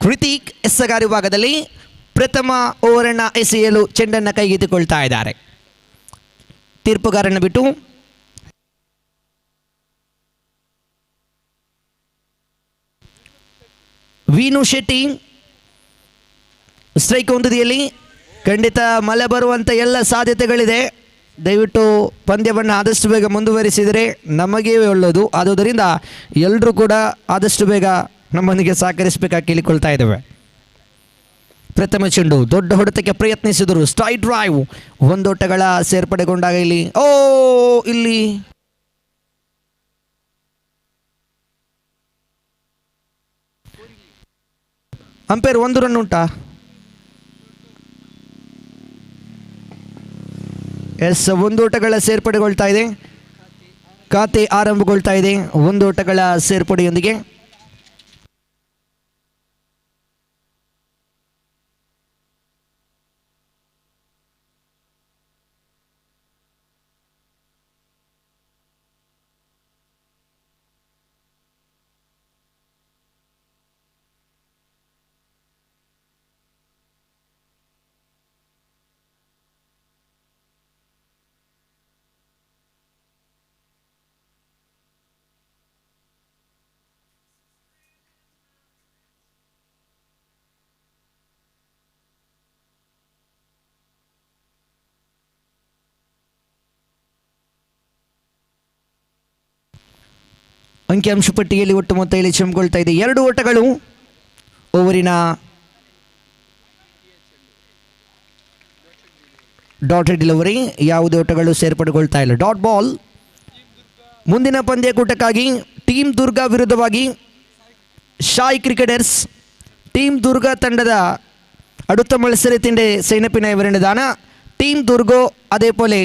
ಕೃತಿಕ್ ಎಸ್ಸಗಾರಿ ಭಾಗದಲ್ಲಿ ಪ್ರಥಮ ಓವರನ್ನು ಎಸೆಯಲು ಚೆಂಡನ್ನು ಕೈಗೆತ್ತಿಕೊಳ್ತಾ ಇದ್ದಾರೆ. ತೀರ್ಪುಗಾರನ್ನು ಬಿಟ್ಟು ವೀನು ಶೆಟ್ಟಿ ಸ್ಟ್ರೈಕ್ ಹೊಂದಿದೆಯಲ್ಲಿ ಖಂಡಿತ ಮಳೆ ಬರುವಂಥ ಎಲ್ಲ ಸಾಧ್ಯತೆಗಳಿದೆ. ದಯವಿಟ್ಟು ಪಂದ್ಯವನ್ನು ಆದಷ್ಟು ಬೇಗ ಮುಂದುವರಿಸಿದರೆ ನಮಗೇ ಒಳ್ಳೆಯದು. ಆದುದರಿಂದ ಎಲ್ಲರೂ ಕೂಡ ಆದಷ್ಟು ಬೇಗ ನಮ್ಮೊಂದಿಗೆ ಸಹಕರಿಸಬೇಕಾಗಿ ಕೇಳಿಕೊಳ್ತಾ ಇದ್ದೇವೆ. ಪ್ರಥಮ ಚೆಂಡು ದೊಡ್ಡ ಹೊಡೆತಕ್ಕೆ ಪ್ರಯತ್ನಿಸಿದರು. ಸ್ಟ್ರೈಟ್ ಡ್ರೈವ್ ಒಂದೋಟಗಳ ಸೇರ್ಪಡೆಗೊಂಡಾಗ ಇಲ್ಲಿ ಅಂಪೈರ್ 1 ರನ್ ಉಂಟಾ? ಎಸ್, ಒಂದೋಟಗಳ ಸೇರ್ಪಡೆಗೊಳ್ತಾ ಇದೆ. ಖಾತೆ ಆರಂಭಗೊಳ್ತಾ ಇದೆ ಒಂದೋಟಗಳ ಸೇರ್ಪಡೆಯೊಂದಿಗೆ. ಅಂಕಿಅಂಶ ಪಟ್ಟಿಯಲ್ಲಿ ಒಟ್ಟು ಮೊತ್ತ ಇಲ್ಲಿ ಚಮಗೊಳ್ತಾ ಇದೆ. 2 ಓಟಗಳು. ಓವರಿನ ಡಾಟೆಡ್ ಡೆಲಿವರಿ, ಯಾವುದೇ ಓಟಗಳು ಸೇರ್ಪಡೆಗೊಳ್ತಾ ಇಲ್ಲ. Dot ball. ಮುಂದಿನ ಪಂದ್ಯಕೂಟಕ್ಕಾಗಿ ಟೀಮ್ ದುರ್ಗಾ ವಿರುದ್ಧವಾಗಿ ಶಾಯ್ ಕ್ರಿಕೆಟರ್ಸ್. ಟೀಮ್ ದುರ್ಗಾ ತಂಡದ അടുത്ത മത്സരത്തിൻ്റെ സൈനപ്പിനെ വരേണ്ടതാണ്. ടീം ദുർഗോ അതേപോലെ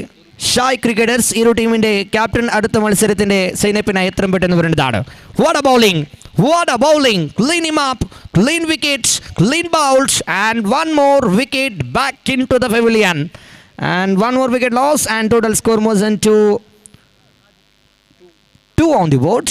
ഷായ് ക്രിക്കറ്റേഴ്സ് ഇരു ടീമിൻ്റെ ക്യാപ്റ്റൻ അടുത്ത മത്സരത്തിൻ്റെ സൈനപ്പിനായി എത്രയും പെട്ടെന്ന് വരേണ്ടതാണ്. What a bowling, clean him up, clean wickets, clean bowls and one more wicket back in to the pavilion and one more wicket loss and total score moves into 2 on the board.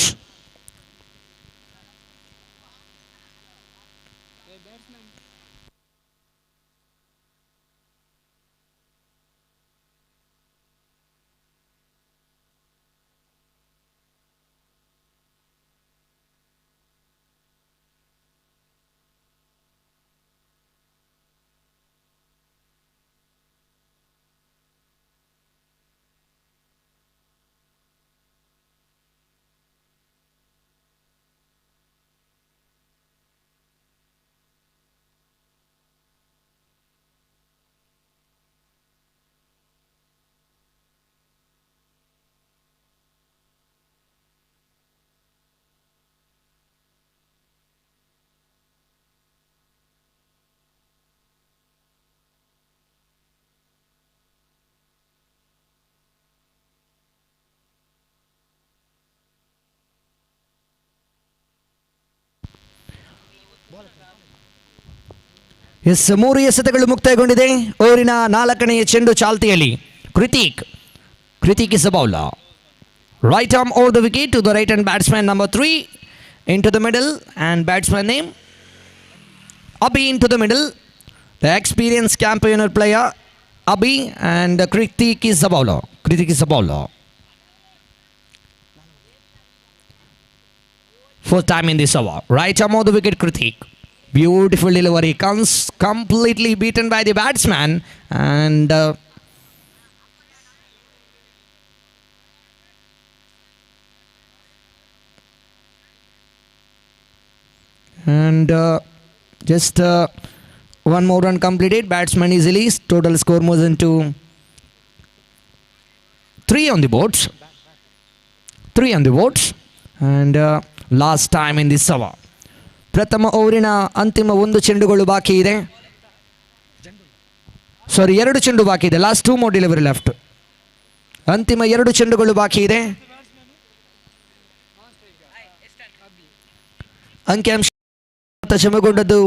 S, 3 ಎಸೆತಗಳು ಮುಕ್ತಾಯಗೊಂಡಿದೆ. ಓವರಿನ 4ನೇ ಚೆಂಡು ಚಾಲ್ತಿಯಲ್ಲಿ. Krithik is a bowler. Right arm over the wicket to the right hand batsman number 3 into the middle, and batsman name Abhi into the middle. The experienced campaigner player Abhi, and Krithick is the bowler. Fourth time in this over. Right arm over the wicket, Krithick. Beautiful delivery, comes completely beaten by the batsman, and just one more run completed. Batsman is released. Total score moves into 3 on the boards. And last time in this over. ಪ್ರಥಮ ಓವರಿನ ಅಂತಿಮ 1 ಚೆಂಡುಗಳು ಬಾಕಿ ಇದೆ. 2 ಚೆಂಡು ಬಾಕಿ ಇದೆ. Last 2 more delivery left. ಅಂತಿಮ 2 ಚೆಂಡುಗಳು ಬಾಕಿ ಇದೆ. ಅಂಕಿಅಂಶ ಚಮಗೊಂಡದ್ದು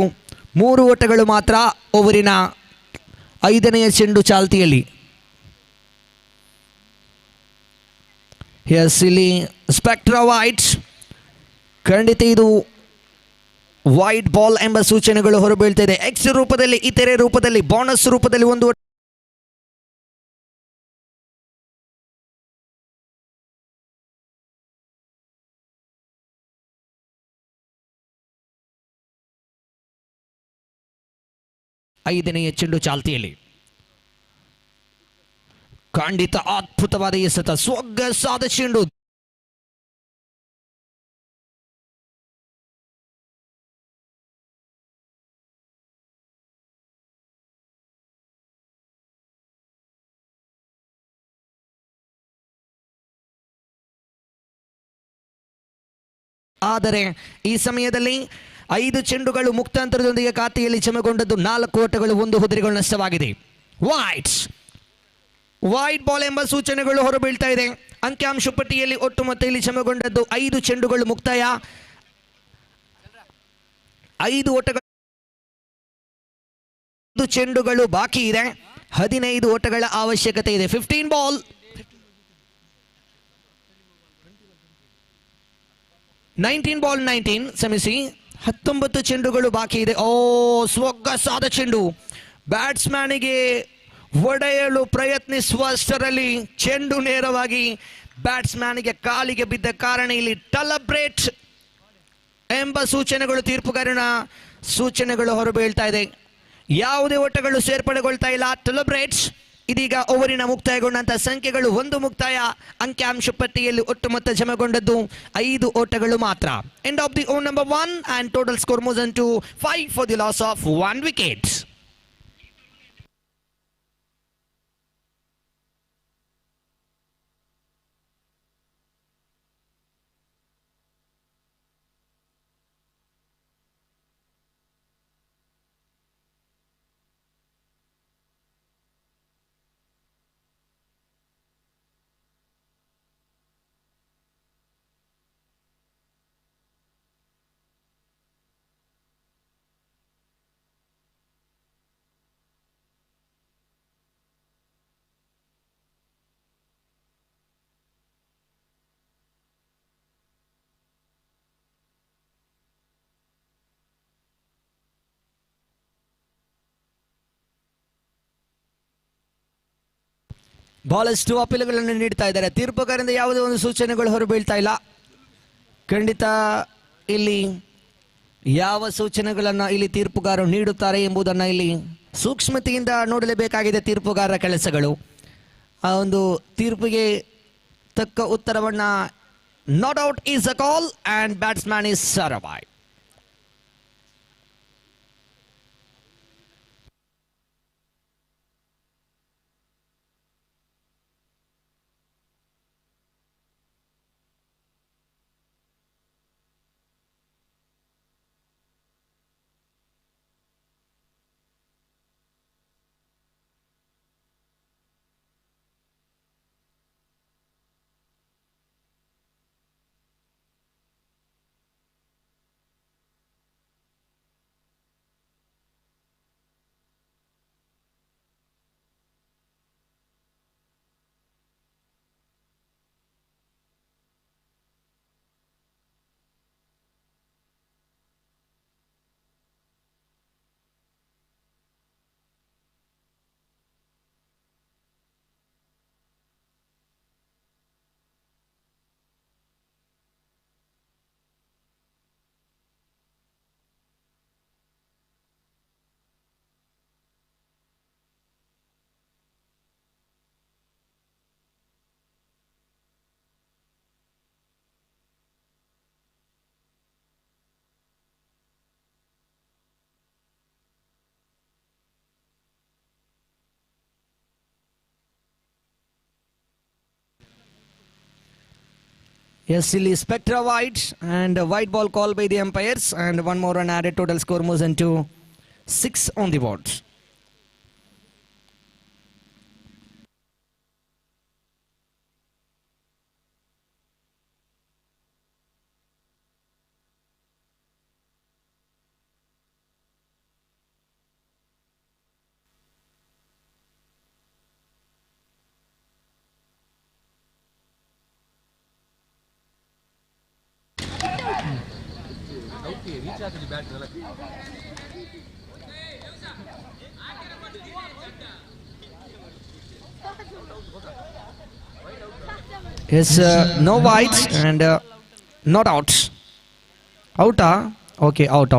3 ಓಟಗಳು ಮಾತ್ರ ಓವರಿನ 5ನೇ ಚೆಂಡು ಚಾಲ್ತಿಯಲ್ಲಿ. ಎಸ್, ಇಲ್ಲಿ ಸ್ಪೆಕ್ಟ್ರಾ ವೈಟ್ಸ್. ಖಂಡಿತ ಇದು ವೈಟ್ ಬಾಲ್ ಎಂಬ ಸೂಚನೆಗಳು ಹೊರಬೀಳ್ತಾ ಇದೆ. ಎಕ್ಸ್ ರೂಪದಲ್ಲಿ, ಇತರೆ ರೂಪದಲ್ಲಿ, ಬೋನಸ್ ರೂಪದಲ್ಲಿ ಒಂದು ಐದನೆಯ ಚೆಂಡು ಚಾಲ್ತಿಯಲ್ಲಿ. ಖಂಡಿತ ಅದ್ಭುತವಾದ ಎಸೆತ, ಸೊಗಸಾದ ಚೆಂಡು. ಆದರೆ ಈ ಸಮಯದಲ್ಲಿ 5 ಚೆಂಡುಗಳು ಮುಕ್ತಾಂತರದೊಂದಿಗೆ ಖಾತೆಯಲ್ಲಿ ಜಮೆಗೊಂಡದ್ದು 4 ಓಟಗಳು, 1 ಹುದುರಿಗಳು ನಷ್ಟವಾಗಿದೆ. ವೈಟ್ ಬಾಲ್ ಎಂಬ ಸೂಚನೆಗಳು ಹೊರಬೀಳ್ತಾ ಇದೆ. ಅಂಕಿಅಂಶ ಪಟ್ಟಿಯಲ್ಲಿ ಒಟ್ಟು ಮೊತ್ತ ಇಲ್ಲಿ ಜಮೆಗೊಂಡದ್ದು 5 ಚೆಂಡುಗಳು ಮುಕ್ತಾಯ, 5 ಓಟಗಳು, 1 ಚೆಂಡುಗಳು ಬಾಕಿ ಇದೆ, 15 ಓಟಗಳ ಅವಶ್ಯಕತೆ ಇದೆ. 15 ಬಾಲ್, 19 ಬಾಲ್, 19 ಕ್ಷಮಿಸಿ, 19 ಚೆಂಡುಗಳು ಬಾಕಿ ಇದೆ. ಸೊಗಸಾದ ಚೆಂಡು. ಬ್ಯಾಟ್ಸ್ಮನ್ಗೆ ಒಡೆಯಲು ಪ್ರಯತ್ನಿಸುವಷ್ಟರಲ್ಲಿ ಚೆಂಡು ನೇರವಾಗಿ ಬ್ಯಾಟ್ಸ್ಮನ್ಗೆ ಕಾಲಿಗೆ ಬಿದ್ದ ಕಾರಣ ಇಲ್ಲಿ ಟಲಬ್ರೇಟ್ ಎಂಬ ಸೂಚನೆಗಳು, ತೀರ್ಪುಗಾರನ ಸೂಚನೆಗಳು ಹೊರಬೀಳ್ತಾ ಇದೆ. ಯಾವುದೇ ಓಟಗಳು ಸೇರ್ಪಡೆಗೊಳ್ತಾ ಇಲ್ಲ. ಟಲಬ್ರೇಟ್ಸ್ ಇದೀಗ ಓವರಿನ ಮುಕ್ತಾಯಗೊಂಡಂತಹ ಸಂಖ್ಯೆಗಳು 1 ಮುಕ್ತಾಯ. ಅಂಕಿಅಂಶ ಪಟ್ಟಿಯಲ್ಲಿ ಒಟ್ಟು ಮೊತ್ತ ಜಮೆಗೊಂಡದ್ದು 5 ಓಟಗಳು ಮಾತ್ರ. End of the over number 1 and total score moves into 5 for the loss of 1 wicket. ಬಹಳಷ್ಟು ಅಪೀಲುಗಳನ್ನು ನೀಡ್ತಾ ಇದ್ದಾರೆ. ತೀರ್ಪುಗಾರರಿಂದ ಯಾವುದೇ ಒಂದು ಸೂಚನೆಗಳು ಹೊರಬೀಳ್ತಾ ಇಲ್ಲ. ಖಂಡಿತ ಇಲ್ಲಿ ಯಾವ ಸೂಚನೆಗಳನ್ನು ಇಲ್ಲಿ ತೀರ್ಪುಗಾರರು ನೀಡುತ್ತಾರೆ ಎಂಬುದನ್ನು ಇಲ್ಲಿ ಸೂಕ್ಷ್ಮತೆಯಿಂದ ನೋಡಲೇಬೇಕಾಗಿದೆ. ತೀರ್ಪುಗಾರರ ಕೆಲಸಗಳು ಆ ಒಂದು ತೀರ್ಪಿಗೆ ತಕ್ಕ ಉತ್ತರವನ್ನು not out is a call and batsman is survive. Yes, silly Spectra white and a white ball call by the umpires and 1 more run added. Total score moves into 6 on the board. Yes, no whites and not outs. Out, okay, out.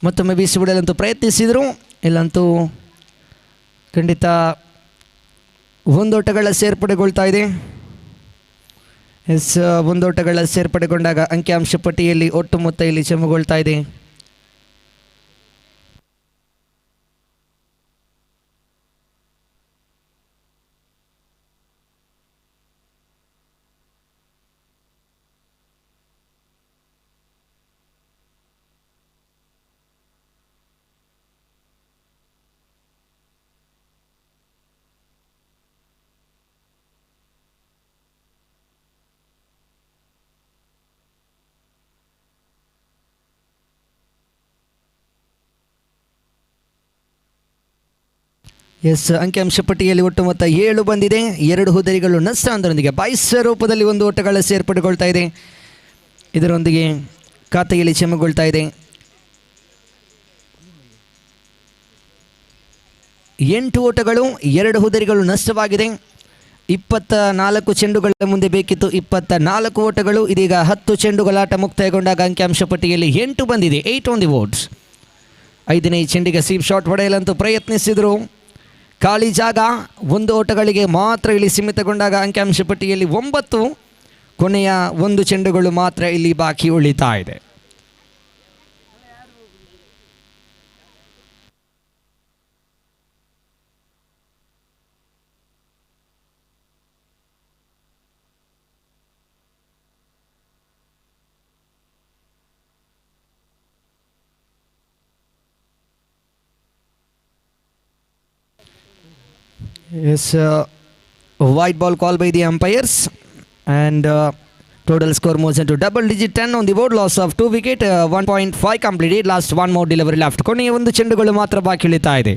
ಮತ್ತೊಮ್ಮೆ ಬೀಸಿ ಬಿಡಲಂತೂ ಪ್ರಯತ್ನಿಸಿದರು, ಇಲ್ಲಂತೂ ಖಂಡಿತ ಒಂದೋಟಗಳ ಸೇರ್ಪಡೆಗೊಳ್ತಾ ಇದೆ. ಒಂದೋಟಗಳ ಸೇರ್ಪಡೆಗೊಂಡಾಗ ಅಂಕಿಅಂಶ ಪಟ್ಟಿಯಲ್ಲಿ ಒಟ್ಟು ಮೊತ್ತ ಇಲ್ಲಿ ಚಮಗೊಳ್ತಾ ಇದೆ. ಅಂಕಿಅಂಶ ಪಟ್ಟಿಯಲ್ಲಿ ಒಟ್ಟು ಮೊತ್ತ 7 ಬಂದಿದೆ. 2 ಹುದ್ದರಿಗಳು ನಷ್ಟ ಅದರೊಂದಿಗೆ 22 ರೂಪದಲ್ಲಿ ಒಂದು ಓಟಗಳ ಸೇರ್ಪಡೆಗೊಳ್ತಾ ಇದೆ. ಇದರೊಂದಿಗೆ ಖಾತೆಯಲ್ಲಿ ಚಮಗೊಳ್ತಾ ಇದೆ. 8 ಓಟಗಳು, 2 ಹುದ್ದರಿಗಳು ನಷ್ಟವಾಗಿದೆ. 24 ಚೆಂಡುಗಳ ಮುಂದೆ ಬೇಕಿತ್ತು 24 ಓಟಗಳು. ಇದೀಗ 10 ಚೆಂಡುಗಳಾಟ ಮುಕ್ತಾಯಗೊಂಡಾಗ ಅಂಕಿಅಂಶ ಪಟ್ಟಿಯಲ್ಲಿ 8 ಬಂದಿದೆ. 8 ಆನ್ ದಿ ಬೋರ್ಡ್ಸ್. 5ನೇ ಚೆಂಡಿಗೆ ಸೀಪ್ ಶಾಟ್ ಹೊಡೆಯಲಂತೂ ಪ್ರಯತ್ನಿಸಿದರು. ಖಾಲಿ ಜಾಗ 1 ಓಟಗಳಿಗೆ ಮಾತ್ರ ಇಲ್ಲಿ ಸೀಮಿತಗೊಂಡಾಗ ಅಂಕಿಅಂಶ ಪಟ್ಟಿಯಲ್ಲಿ 9. ಕೊನೆಯ 1 ಚೆಂಡುಗಳು ಮಾತ್ರ ಇಲ್ಲಿ ಬಾಕಿ ಉಳಿತಾ ಇದೆ. Yes, white ball call by the umpires and total score moves into double digit 10 on the board. Loss of 2 wicket, 1.5 completed. Last one more delivery left. ಕೊನೆಯ 1 ಚೆಂಡುಗಳು ಮಾತ್ರ ಬಾಕಿ ಉಳಿತಾ ಇದೆ.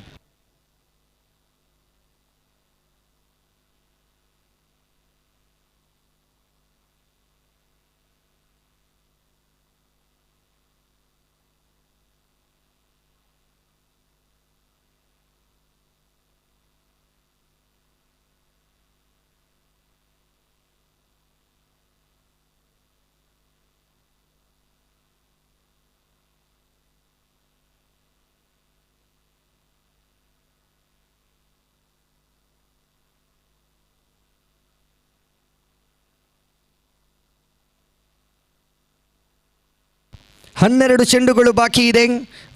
ಹನ್ನೆರಡು ಚೆಂಡುಗಳು ಬಾಕಿ ಇದೆ.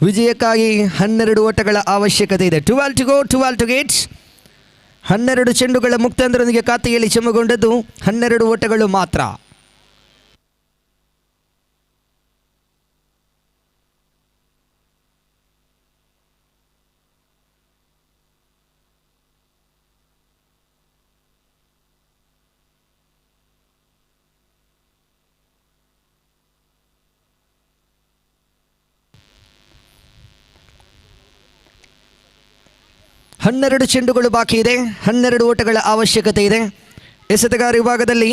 ವಿಜಯಕ್ಕಾಗಿ 12 ಓಟಗಳ ಅವಶ್ಯಕತೆ ಇದೆ. 12 to go, 12 to get. 12 ಚೆಂಡುಗಳ ಮುಕ್ತಾಂತರದೊಂದಿಗೆ ಖಾತೆಯಲ್ಲಿ ಚಮಗೊಂಡದ್ದು 12 ಓಟಗಳು ಮಾತ್ರ. 12 ಚೆಂಡುಗಳು ಬಾಕಿ ಇದೆ, 12 ಓಟಗಳ ಅವಶ್ಯಕತೆ ಇದೆ. ಎಸೆತಗಾರ ವಿಭಾಗದಲ್ಲಿ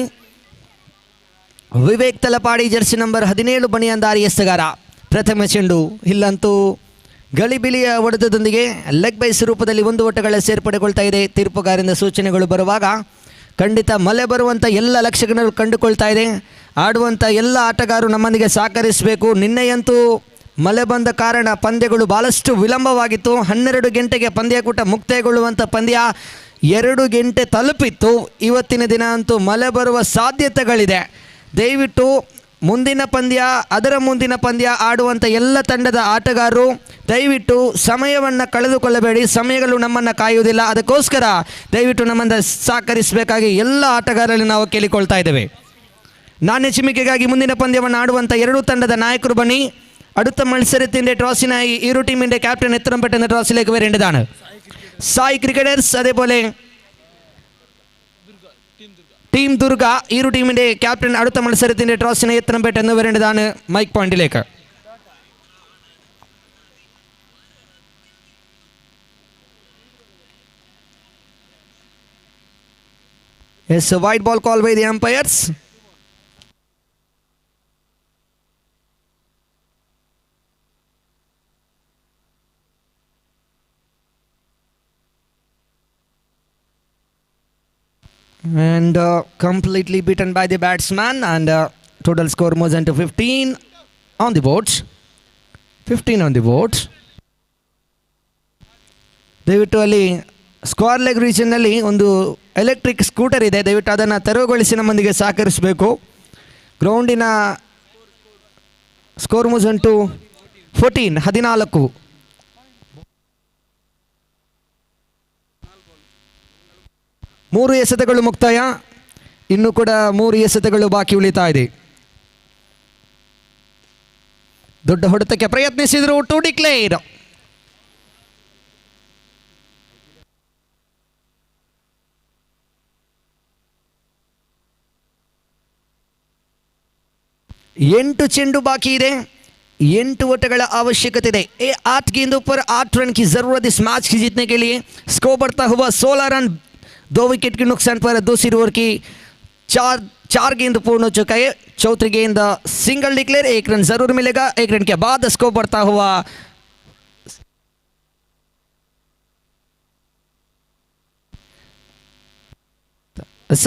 ವಿವೇಕ್ ತಲಪಾಡಿ ಜರ್ಸಿ ನಂಬರ್ 17 ಬನಿಯಂದಾರಿ ಎಸೆತಗಾರ. ಪ್ರಥಮ ಚೆಂಡು ಇಲ್ಲಂತೂ ಗಳಿಬಿಲಿಯ ಹೊಡೆತದೊಂದಿಗೆ ಲೆಗ್ ಬೈಸ್ ರೂಪದಲ್ಲಿ 1 ಓಟಗಳ ಸೇರ್ಪಡೆಗೊಳ್ತಾ ಇದೆ. ತೀರ್ಪುಗಾರರಿಂದ ಸೂಚನೆಗಳು ಬರುವಾಗ ಖಂಡಿತ ಮಳೆ ಬರುವಂಥ ಎಲ್ಲ ಲಕ್ಷಣಗಳು ಕಂಡುಕೊಳ್ತಾ ಇದೆ. ಆಡುವಂಥ ಎಲ್ಲ ಆಟಗಾರರು ನಮ್ಮೊಂದಿಗೆ ಸಹಕರಿಸಬೇಕು. ನಿನ್ನೆಯಂತೂ ಮಳೆ ಬಂದ ಕಾರಣ ಪಂದ್ಯಗಳು ಭಾಳಷ್ಟು ವಿಳಂಬವಾಗಿತ್ತು. 12 ಗಂಟೆಗೆ ಪಂದ್ಯಕೂಟ ಮುಕ್ತಾಯಗೊಳ್ಳುವಂಥ ಪಂದ್ಯ 2 ಗಂಟೆ ತಲುಪಿತ್ತು. ಇವತ್ತಿನ ದಿನ ಅಂತೂ ಮಳೆ ಬರುವ ಸಾಧ್ಯತೆಗಳಿದೆ. ದಯವಿಟ್ಟು ಮುಂದಿನ ಪಂದ್ಯ, ಅದರ ಮುಂದಿನ ಪಂದ್ಯ ಆಡುವಂಥ ಎಲ್ಲ ತಂಡದ ಆಟಗಾರರು ದಯವಿಟ್ಟು ಸಮಯವನ್ನು ಕಳೆದುಕೊಳ್ಳಬೇಡಿ. ಸಮಯಗಳು ನಮ್ಮನ್ನು ಕಾಯುವುದಿಲ್ಲ. ಅದಕ್ಕೋಸ್ಕರ ದಯವಿಟ್ಟು ನಮ್ಮನ್ನು ಸಹಕರಿಸಬೇಕಾಗಿ ಎಲ್ಲ ಆಟಗಾರರಲ್ಲಿ ನಾವು ಕೇಳಿಕೊಳ್ತಾ ಇದ್ದೇವೆ. ನಾಣ್ಯ ಚಿಮ್ಮಿಕೆಗಾಗಿ ಮುಂದಿನ ಪಂದ್ಯವನ್ನು ಆಡುವಂಥ 2 ತಂಡದ നായകർ ബണി. അടുത്ത മത്സരത്തിൻ്റെ ടോസിനായി ഇരു ടീമിൻ്റെ ക്യാപ്റ്റൻ എത്രയും പെട്ടെന്ന് ടോസിലേക്ക് വരേണ്ടതാണ്. സായി ക്രിക്കറ്റേഴ്സ് അതേപോലെ ടീം ദുർഗ, ഇരു ടീമിൻ്റെ ക്യാപ്റ്റൻ അടുത്ത മത്സരത്തിൻ്റെ ടോസിനായി എത്രയും പെട്ടെന്ന് വരേണ്ടതാണ് മൈക്ക് പോയിന്റിലേക്ക്. Yes, a white ball call by the umpires. And completely beaten by the batsman, and total score moves into 15 on the boards. 15 on the boards. ದಯವಿಟ್ಟು ಅಲ್ಲಿ ಸ್ಕ್ವಾರ್ ಲೆಗ್ ರೀಜನ್ನಲ್ಲಿ ಒಂದು ಎಲೆಕ್ಟ್ರಿಕ್ ಸ್ಕೂಟರ್ ಇದೆ, ದಯವಿಟ್ಟು ಅದನ್ನು ತೆರವುಗೊಳಿಸಿ ನಮ್ಮೊಂದಿಗೆ ಸಹಕರಿಸಬೇಕು. ಗ್ರೌಂಡಿನ ಸ್ಕೋರ್ ಮೂವ್ಸ್ ಇಂಟು 14. 3 ಎಸೆತಗಳು ಮುಕ್ತಾಯ. ಇನ್ನೂ ಕೂಡ 3 ಎಸೆತಗಳು ಬಾಕಿ ಉಳಿತಾ ಇದೆ. ದೊಡ್ಡ ಹೊಡೆತಕ್ಕೆ ಪ್ರಯತ್ನಿಸಿದರು. To declare. ಎಂಟು ಚೆಂಡು ಬಾಕಿ ಇದೆ. 8 ओटಗಳ आवश्यकता है. 8 गेंदों पर 8 रन की ज़रूरत इस मैच की जीतने के लिए. स्कोर बढ़ता हुआ 16 रन, 2 विकेट के नुकसान पर दूसरी ओवर की 4 गेंद पूर्ण हो चुका है. चौथी गेंद सिंगल डिक्लेयर, 1 रन जरूर मिलेगा. 1 रन के बाद स्कोर बढ़ता हुआ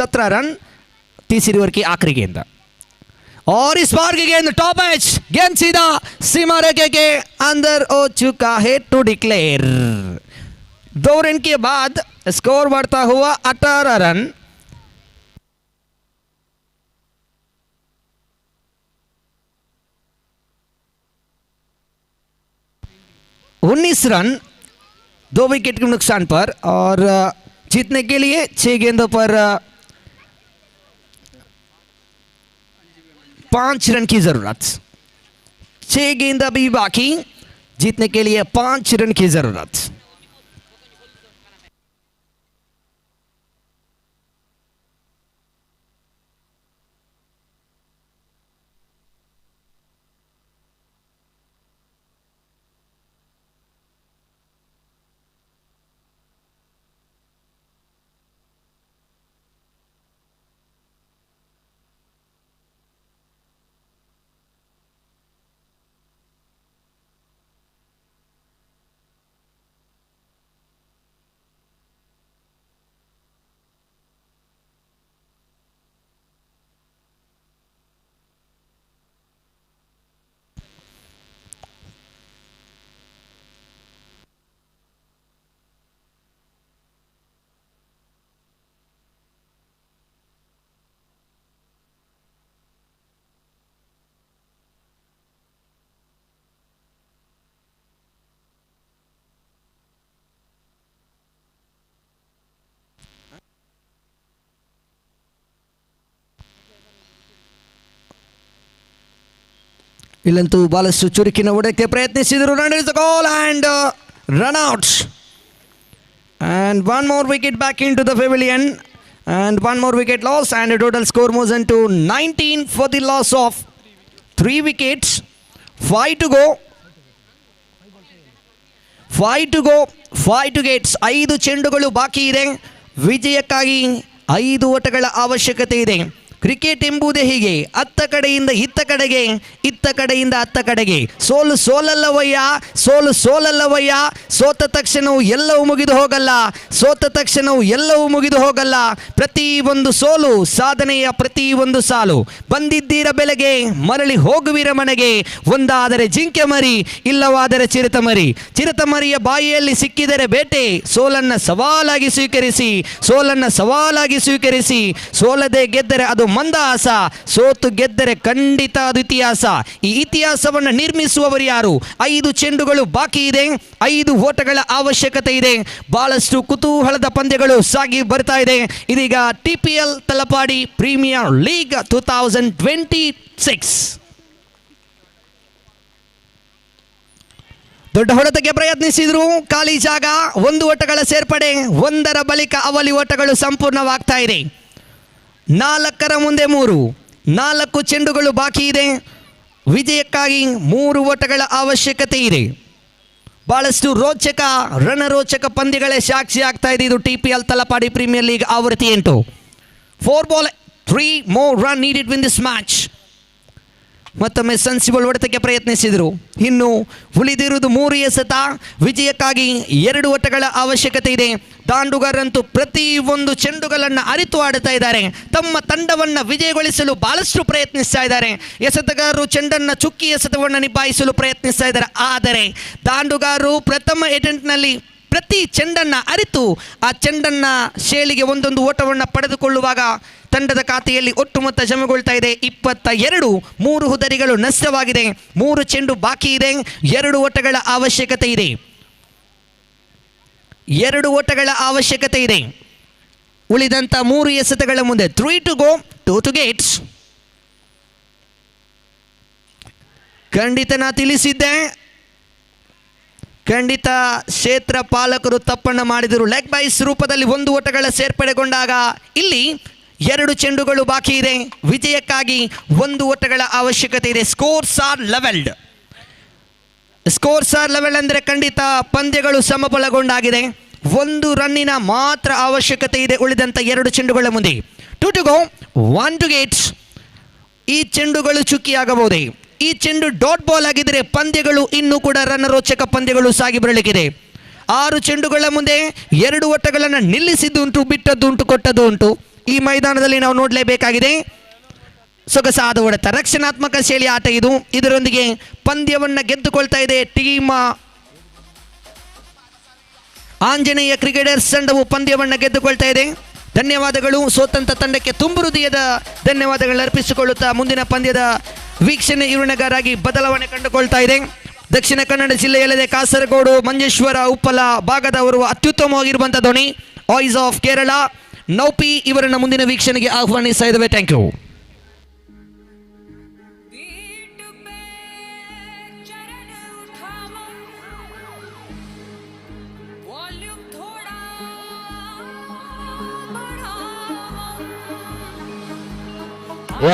17 रन. तीसरी ओवर की आखिरी गेंद और इस बार की गेंद टॉप एज, गेंद सीधा सीमा रेखा के अंदर हो चुका है. To declare. 2 रन के बाद स्कोर बढ़ता हुआ 18 रन. रन 2 विकेट के नुकसान पर और जीतने के लिए 6 गेंदों पर 5 रन की जरूरत. 6 गेंद अभी बाकी, जीतने के लिए 5 रन की जरूरत. ಇಲ್ಲಂತೂ ಬಹಳಷ್ಟು ಚುರುಕಿನ ಹೊಡೆಯಕ್ಕೆ ಪ್ರಯತ್ನಿಸಿದರು. Run is the goal and run out. And one more wicket back into the pavilion and one more wicket loss and a total score moves into 19 for the loss of 3 wickets. 5 to go. 5 to gates 5 ಚೆಂಡುಗಳು ಬಾಕಿ ಇದೆ. ವಿಜಯಕ್ಕಾಗಿ 5 ಓಟಗಳ ಅವಶ್ಯಕತೆ ಇದೆ. ಕ್ರಿಕೆಟ್ ಎಂಬುದೇ ಹೀಗೆ, ಅತ್ತ ಕಡೆಯಿಂದ ಇತ್ತ ಕಡೆಗೆ, ಇತ್ತ ಕಡೆಯಿಂದ ಅತ್ತ ಕಡೆಗೆ. ಸೋಲು ಸೋಲಲ್ಲವಯ್ಯ, ಸೋಲು ಸೋಲಲ್ಲವಯ್ಯ. ಸೋತ ತಕ್ಷಣವೂ ಎಲ್ಲವೂ ಮುಗಿದು ಹೋಗಲ್ಲ, ಸೋತ ತಕ್ಷಣವೂ ಎಲ್ಲವೂ ಮುಗಿದು ಹೋಗಲ್ಲ. ಪ್ರತಿ ಒಂದು ಸೋಲು ಸಾಧನೆಯ ಪ್ರತಿ ಒಂದು ಸಾಲು. ಬಂದಿದ್ದೀರ ಬೆಲೆಗೆ, ಮರಳಿ ಹೋಗುವಿರ ಮನೆಗೆ. ಒಂದಾದರೆ ಜಿಂಕೆ ಮರಿ, ಇಲ್ಲವಾದರೆ ಚಿರತ ಮರಿ. ಚಿರತ ಮರಿಯ ಬಾಯಿಯಲ್ಲಿ ಸಿಕ್ಕಿದರೆ ಬೇಟೆ. ಸೋಲನ್ನು ಸವಾಲಾಗಿ ಸ್ವೀಕರಿಸಿ, ಸೋಲನ್ನು ಸವಾಲಾಗಿ ಸ್ವೀಕರಿಸಿ. ಸೋಲದೆ ಗೆದ್ದರೆ ಅದು ಮಂದಹಾಸ, ಸೋತು ಗೆದ್ದರೆ ಖಂಡಿತ ಅದು ಇತಿಹಾಸ. ಈ ಇತಿಹಾಸವನ್ನು ನಿರ್ಮಿಸುವವರು ಯಾರು? 5 ಚೆಂಡುಗಳು ಬಾಕಿ ಇದೆ, 5 ಓಟಗಳ ಅವಶ್ಯಕತೆ ಇದೆ. ಬಹಳಷ್ಟು ಕುತೂಹಲದ ಪಂದ್ಯಗಳು ಸಾಗಿ ಬರ್ತಾ ಇದೆ. ಇದೀಗ TPL ತಲಪಾಡಿ ಪ್ರೀಮಿಯರ್ ಲೀಗ್ 2026 ದೊಡ್ಡ ಹೊಡೆತಕ್ಕೆ ಪ್ರಯತ್ನಿಸಿದ್ರು, ಖಾಲಿ ಜಾಗ. 1 ಓಟಗಳ ಸೇರ್ಪಡೆ, ಒಂದರ ಬಳಿಕ ಅವಳಿ ಓಟಗಳು ಸಂಪೂರ್ಣವಾಗ್ತಾ ಇದೆ. 4ರ ಮುಂದೆ 3, 4 ಚೆಂಡುಗಳು ಬಾಕಿ ಇದೆ. ವಿಜಯಕ್ಕಾಗಿ 3 ಓಟಗಳ ಅವಶ್ಯಕತೆ ಇದೆ. ಬಹಳಷ್ಟು ರೋಚಕ ರಣರೋಚಕ ಪಂದ್ಯಗಳೇ ಸಾಕ್ಷಿ ಆಗ್ತಾ ಇದೆ. ಇದು TPL ತಲಪಾಡಿ ಪ್ರೀಮಿಯರ್ ಲೀಗ್ ಆವೃತ್ತಿ 8. 4 ball 3 more run needed win this match. ಮತ್ತೊಮ್ಮೆ ಸೆನ್ಸಿಬಲ್ ಹೊಡೆತಕ್ಕೆ ಪ್ರಯತ್ನಿಸಿದರು. ಇನ್ನು ಉಳಿದಿರುವುದು 3 ಎಸೆತ. ವಿಜಯಕ್ಕಾಗಿ 2 ಓಟಗಳ ಅವಶ್ಯಕತೆ ಇದೆ. ದಾಂಡುಗಾರರಂತೂ ಪ್ರತಿ ಒಂದು ಚೆಂಡುಗಳನ್ನು ಅರಿತು ಆಡುತ್ತಾ ಇದ್ದಾರೆ. ತಮ್ಮ ತಂಡವನ್ನು ವಿಜಯಗೊಳಿಸಲು ಬಹಳಷ್ಟು ಪ್ರಯತ್ನಿಸ್ತಾ ಇದ್ದಾರೆ. ಎಸೆತಗಾರರು ಚೆಂಡನ್ನು ಚುಕ್ಕಿ ಎಸೆತವನ್ನು ನಿಭಾಯಿಸಲು ಪ್ರಯತ್ನಿಸ್ತಾ ಇದ್ದಾರೆ. ಆದರೆ ದಾಂಡುಗಾರರು ಪ್ರಥಮ ಅಟೆಂಪ್ಟ್ನಲ್ಲಿ ಪ್ರತಿ ಚೆಂಡನ್ನು ಅರಿತು ಆ ಚೆಂಡನ್ನು ಶೇಳಿಗೆ ಒಂದೊಂದು ಓಟವನ್ನು ಪಡೆದುಕೊಳ್ಳುವಾಗ ತಂಡದ ಖಾತೆಯಲ್ಲಿ ಒಟ್ಟು ಮೊತ್ತ ಜಮೆಗೊಳ್ತಾ ಇದೆ 22. 3 ಹುದರಿಗಳು ನಷ್ಟವಾಗಿದೆ. 3 ಚೆಂಡು ಬಾಕಿ ಇದೆ. 2 ಓಟಗಳ ಅವಶ್ಯಕತೆ ಇದೆ. 2 ಓಟಗಳ ಅವಶ್ಯಕತೆ ಇದೆ. ಉಳಿದಂಥ 3 ಎಸೆತಗಳ ಮುಂದೆ 3 to go, 2 to gates. ಖಂಡಿತ ನಾ ತಿಳಿಸಿದ್ದೆ, ಖಂಡಿತ ಕ್ಷೇತ್ರ ಪಾಲಕರು ತಪ್ಪನ್ನು ಮಾಡಿದರು. ಲೆಗ್ ಬೈಸ್ ರೂಪದಲ್ಲಿ 1 ಓಟಗಳ ಸೇರ್ಪಡೆಗೊಂಡಾಗ ಇಲ್ಲಿ 2 ಚೆಂಡುಗಳು ಬಾಕಿ ಇದೆ. ವಿಜಯಕ್ಕಾಗಿ 1 ಓಟಗಳ ಅವಶ್ಯಕತೆ ಇದೆ. Scores are levelled. Scores are level ಅಂದರೆ ಖಂಡಿತ ಪಂದ್ಯಗಳು ಸಮಬಲಗೊಂಡಾಗಿದೆ. 1 ರನ್ನಿನ ಮಾತ್ರ ಅವಶ್ಯಕತೆ ಇದೆ ಉಳಿದಂಥ 2 ಚೆಂಡುಗಳ ಮುಂದೆ. 2 to go, 1 to gates. ಈ ಚೆಂಡುಗಳು ಚುಕ್ಕಿಯಾಗಬಹುದೇ? ಈ ಚೆಂಡು ಡಾಟ್ ಬಾಲ್ ಆಗಿದ್ದರೆ ಪಂದ್ಯಗಳು ಇನ್ನೂ ಕೂಡ ರಣರೋಚಕ ಪಂದ್ಯಗಳು ಸಾಗಿ ಬರಲಿಕ್ಕಿದೆ. 6 ಚೆಂಡುಗಳ ಮುಂದೆ 2 ಓಟಗಳನ್ನು ನಿಲ್ಲಿಸಿದ್ದು ಉಂಟು, ಬಿಟ್ಟದ್ದು ಉಂಟು, ಕೊಟ್ಟದ್ದು ಉಂಟು. ಈ ಮೈದಾನದಲ್ಲಿ ನಾವು ನೋಡಲೇಬೇಕಾಗಿದೆ. ಸೊಗಸಾದ ಹೊಡೆತ, ರಕ್ಷಣಾತ್ಮಕ ಶೈಲಿ ಆಟ ಇದು. ಇದರೊಂದಿಗೆ ಪಂದ್ಯವನ್ನು ಗೆದ್ದುಕೊಳ್ತಾ ಇದೆ ಟೀಮ್ ಆಂಜನೇಯ ಕ್ರಿಕೆಟರ್ಸ್ ತಂಡವು ಪಂದ್ಯವನ್ನು ಗೆದ್ದುಕೊಳ್ತಾ ಇದೆ. ಧನ್ಯವಾದಗಳು ಸೋತಂತ ತಂಡಕ್ಕೆ ತುಂಬು ಹೃದಯದ ಧನ್ಯವಾದಗಳನ್ನು ಅರ್ಪಿಸಿಕೊಳ್ಳುತ್ತಾ ಮುಂದಿನ ಪಂದ್ಯದ ವೀಕ್ಷಣೆ ಇರುಣಗಾರಾಗಿ ಬದಲಾವಣೆ ಕಂಡುಕೊಳ್ತಾ ಇದೆ. ದಕ್ಷಿಣ ಕನ್ನಡ ಜಿಲ್ಲೆಯಲ್ಲದೆ ಕಾಸರಗೋಡು, ಮಂಜೇಶ್ವರ, ಉಪ್ಪಲ ಭಾಗದವರು ಅತ್ಯುತ್ತಮವಾಗಿರುವಂಥ ಧ್ವನಿ ವಾಯ್ಸ್ ಆಫ್ ಕೇರಳ ನೌಪಿ ಇವರನ್ನು ಮುಂದಿನ ವೀಕ್ಷಣೆಗೆ ಆಹ್ವಾನಿಸ್ತಾ ಇದ್ದೇವೆ. Thank you.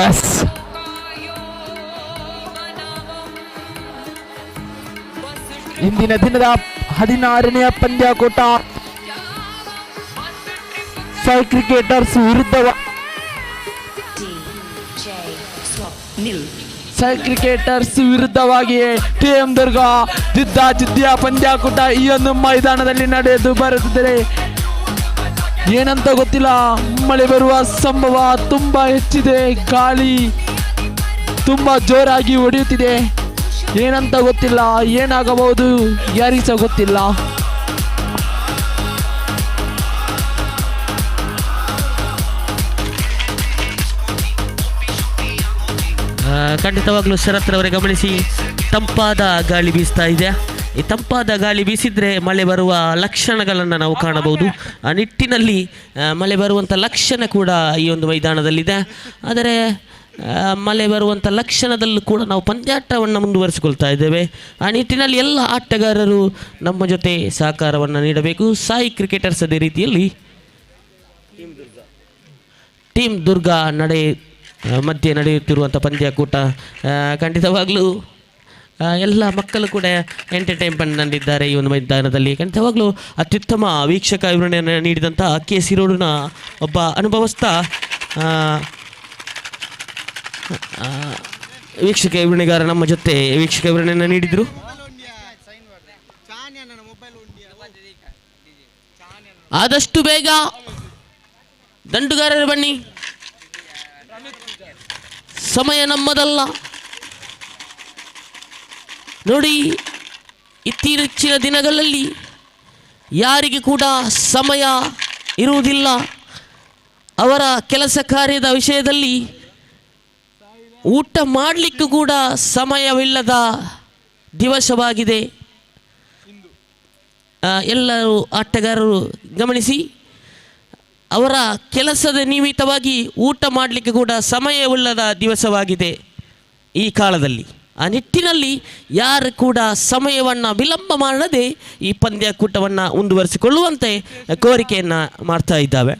ಎಸ್, ಇಂದಿನ ದಿನದ 16ನೇ ಪಂದ್ಯಾಕೂಟ ಸಾಯಿ ಕ್ರಿಕೆಟರ್ಸ್ ವಿರುದ್ಧ ಸಾಯಿ ಕ್ರಿಕೆಟರ್ಸ್ ವಿರುದ್ಧವಾಗಿ TM ದುರ್ಗ ಜಿದ್ದಿಯ ಪಂದ್ಯಾಕೂಟ ಈ ಒಂದು ಮೈದಾನದಲ್ಲಿ ನಡೆದು ಬರುತ್ತಿದೆ. ಏನಂತ ಗೊತ್ತಿಲ್ಲ, ಮಳೆ ಬರುವ ಸಂಭವ ತುಂಬಾ ಹೆಚ್ಚಿದೆ. ಗಾಳಿ ತುಂಬಾ ಜೋರಾಗಿ ಹೊಡೆಯುತ್ತಿದೆ. ಏನಂತ ಗೊತ್ತಿಲ್ಲ, ಏನಾಗಬಹುದು ಯಾರಿಗೂ ಸಹ ಗೊತ್ತಿಲ್ಲ. ಖಂಡಿತವಾಗ್ಲೂ ಶರತ್ರವರೇ ಗಮನಿಸಿ, ತಂಪಾದ ಗಾಳಿ ಬೀಸ್ತಾ ಇದೆ. ಈ ತಂಪಾದ ಗಾಳಿ ಬೀಸಿದರೆ ಮಳೆ ಬರುವ ಲಕ್ಷಣಗಳನ್ನು ನಾವು ಕಾಣಬಹುದು. ಆ ನಿಟ್ಟಿನಲ್ಲಿ ಮಳೆ ಬರುವಂಥ ಲಕ್ಷಣ ಕೂಡ ಈ ಒಂದು ಮೈದಾನದಲ್ಲಿದೆ. ಆದರೆ ಮಳೆ ಬರುವಂಥ ಲಕ್ಷಣದಲ್ಲೂ ಕೂಡ ನಾವು ಪಂದ್ಯಾಟವನ್ನು ಮುಂದುವರಿಸಿಕೊಳ್ತಾ ಇದ್ದೇವೆ. ಆ ನಿಟ್ಟಿನಲ್ಲಿ ಎಲ್ಲ ಆಟಗಾರರು ನಮ್ಮ ಜೊತೆ ಸಹಕಾರವನ್ನು ನೀಡಬೇಕು. ಸಾಯಿ ಕ್ರಿಕೆಟರ್ಸ್ ಅದೇ ರೀತಿಯಲ್ಲಿ ಟೀಮ್ ದುರ್ಗ ಮಧ್ಯೆ ನಡೆಯುತ್ತಿರುವಂಥ ಪಂದ್ಯಾಕೂಟ ಖಂಡಿತವಾಗಲೂ ಎಲ್ಲ ಮಕ್ಕಳು ಕೂಡ ಎಂಟರ್ಟೈನ್ಮೆಂಟ್ನಲ್ಲಿದ್ದಾರೆ ಈ ಒಂದು ಮೈದಾನದಲ್ಲಿ. ಖಂಡಿತವಾಗಲೂ ಅತ್ಯುತ್ತಮ ವೀಕ್ಷಕ ವಿವರಣೆಯನ್ನು ನೀಡಿದಂಥ KC ರೋಡಿನ ಒಬ್ಬ ಅನುಭವಸ್ಥ ವೀಕ್ಷಕ ವಿವರಣೆಗಾರ ನಮ್ಮ ಜೊತೆ ವೀಕ್ಷಕ ವಿವರಣೆಯನ್ನು ನೀಡಿದರು. ಆದಷ್ಟು ಬೇಗ ದಂಡುಗಾರರು ಬನ್ನಿ, ಸಮಯ ನಮ್ಮದಲ್ಲ. ನೋಡಿ, ಇತ್ತೀಚಿನ ದಿನಗಳಲ್ಲಿ ಯಾರಿಗೆ ಕೂಡ ಸಮಯ ಇರುವುದಿಲ್ಲ. ಅವರ ಕೆಲಸ ಕಾರ್ಯದ ವಿಷಯದಲ್ಲಿ ಊಟ ಮಾಡಲಿಕ್ಕೂ ಕೂಡ ಸಮಯವಿಲ್ಲದ ದಿವಸವಾಗಿದೆ. ಎಲ್ಲರೂ ಆಟಗಾರರು ಗಮನಿಸಿ, ಅವರ ಕೆಲಸದ ನಿಮಿತ್ತವಾಗಿ ಊಟ ಮಾಡಲಿಕ್ಕೆ ಕೂಡ ಸಮಯವಿಲ್ಲದ ದಿವಸವಾಗಿದೆ ಈ ಕಾಲದಲ್ಲಿ. ಆ ನಿಟ್ಟಿನಲ್ಲಿ ಯಾರು ಕೂಡ ಸಮಯವನ್ನು ವಿಳಂಬ ಮಾಡದೆ ಈ ಪಂದ್ಯಾಕೂಟವನ್ನು ಮುಂದುವರಿಸಿಕೊಳ್ಳುವಂತೆ ಕೋರಿಕೆಯನ್ನು ಮಾಡ್ತಾ ಇದ್ದಾವೆ.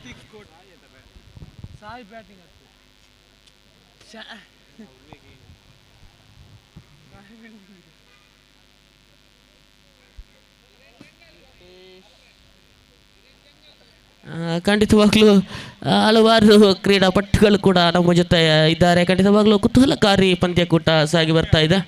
ಖಂಡಿತವಾಗ್ಲೂ ಹಲವಾರು ಕ್ರೀಡಾಪಟುಗಳು ಕೂಡ ನಮ್ಮ ಜೊತೆ ಇದ್ದಾರೆ. ಖಂಡಿತವಾಗ್ಲೂ ಕುತೂಹಲಕಾರಿ ಪಂದ್ಯಾಕೂಟ ಸಾಗಿ ಬರ್ತಾ ಇದೆ.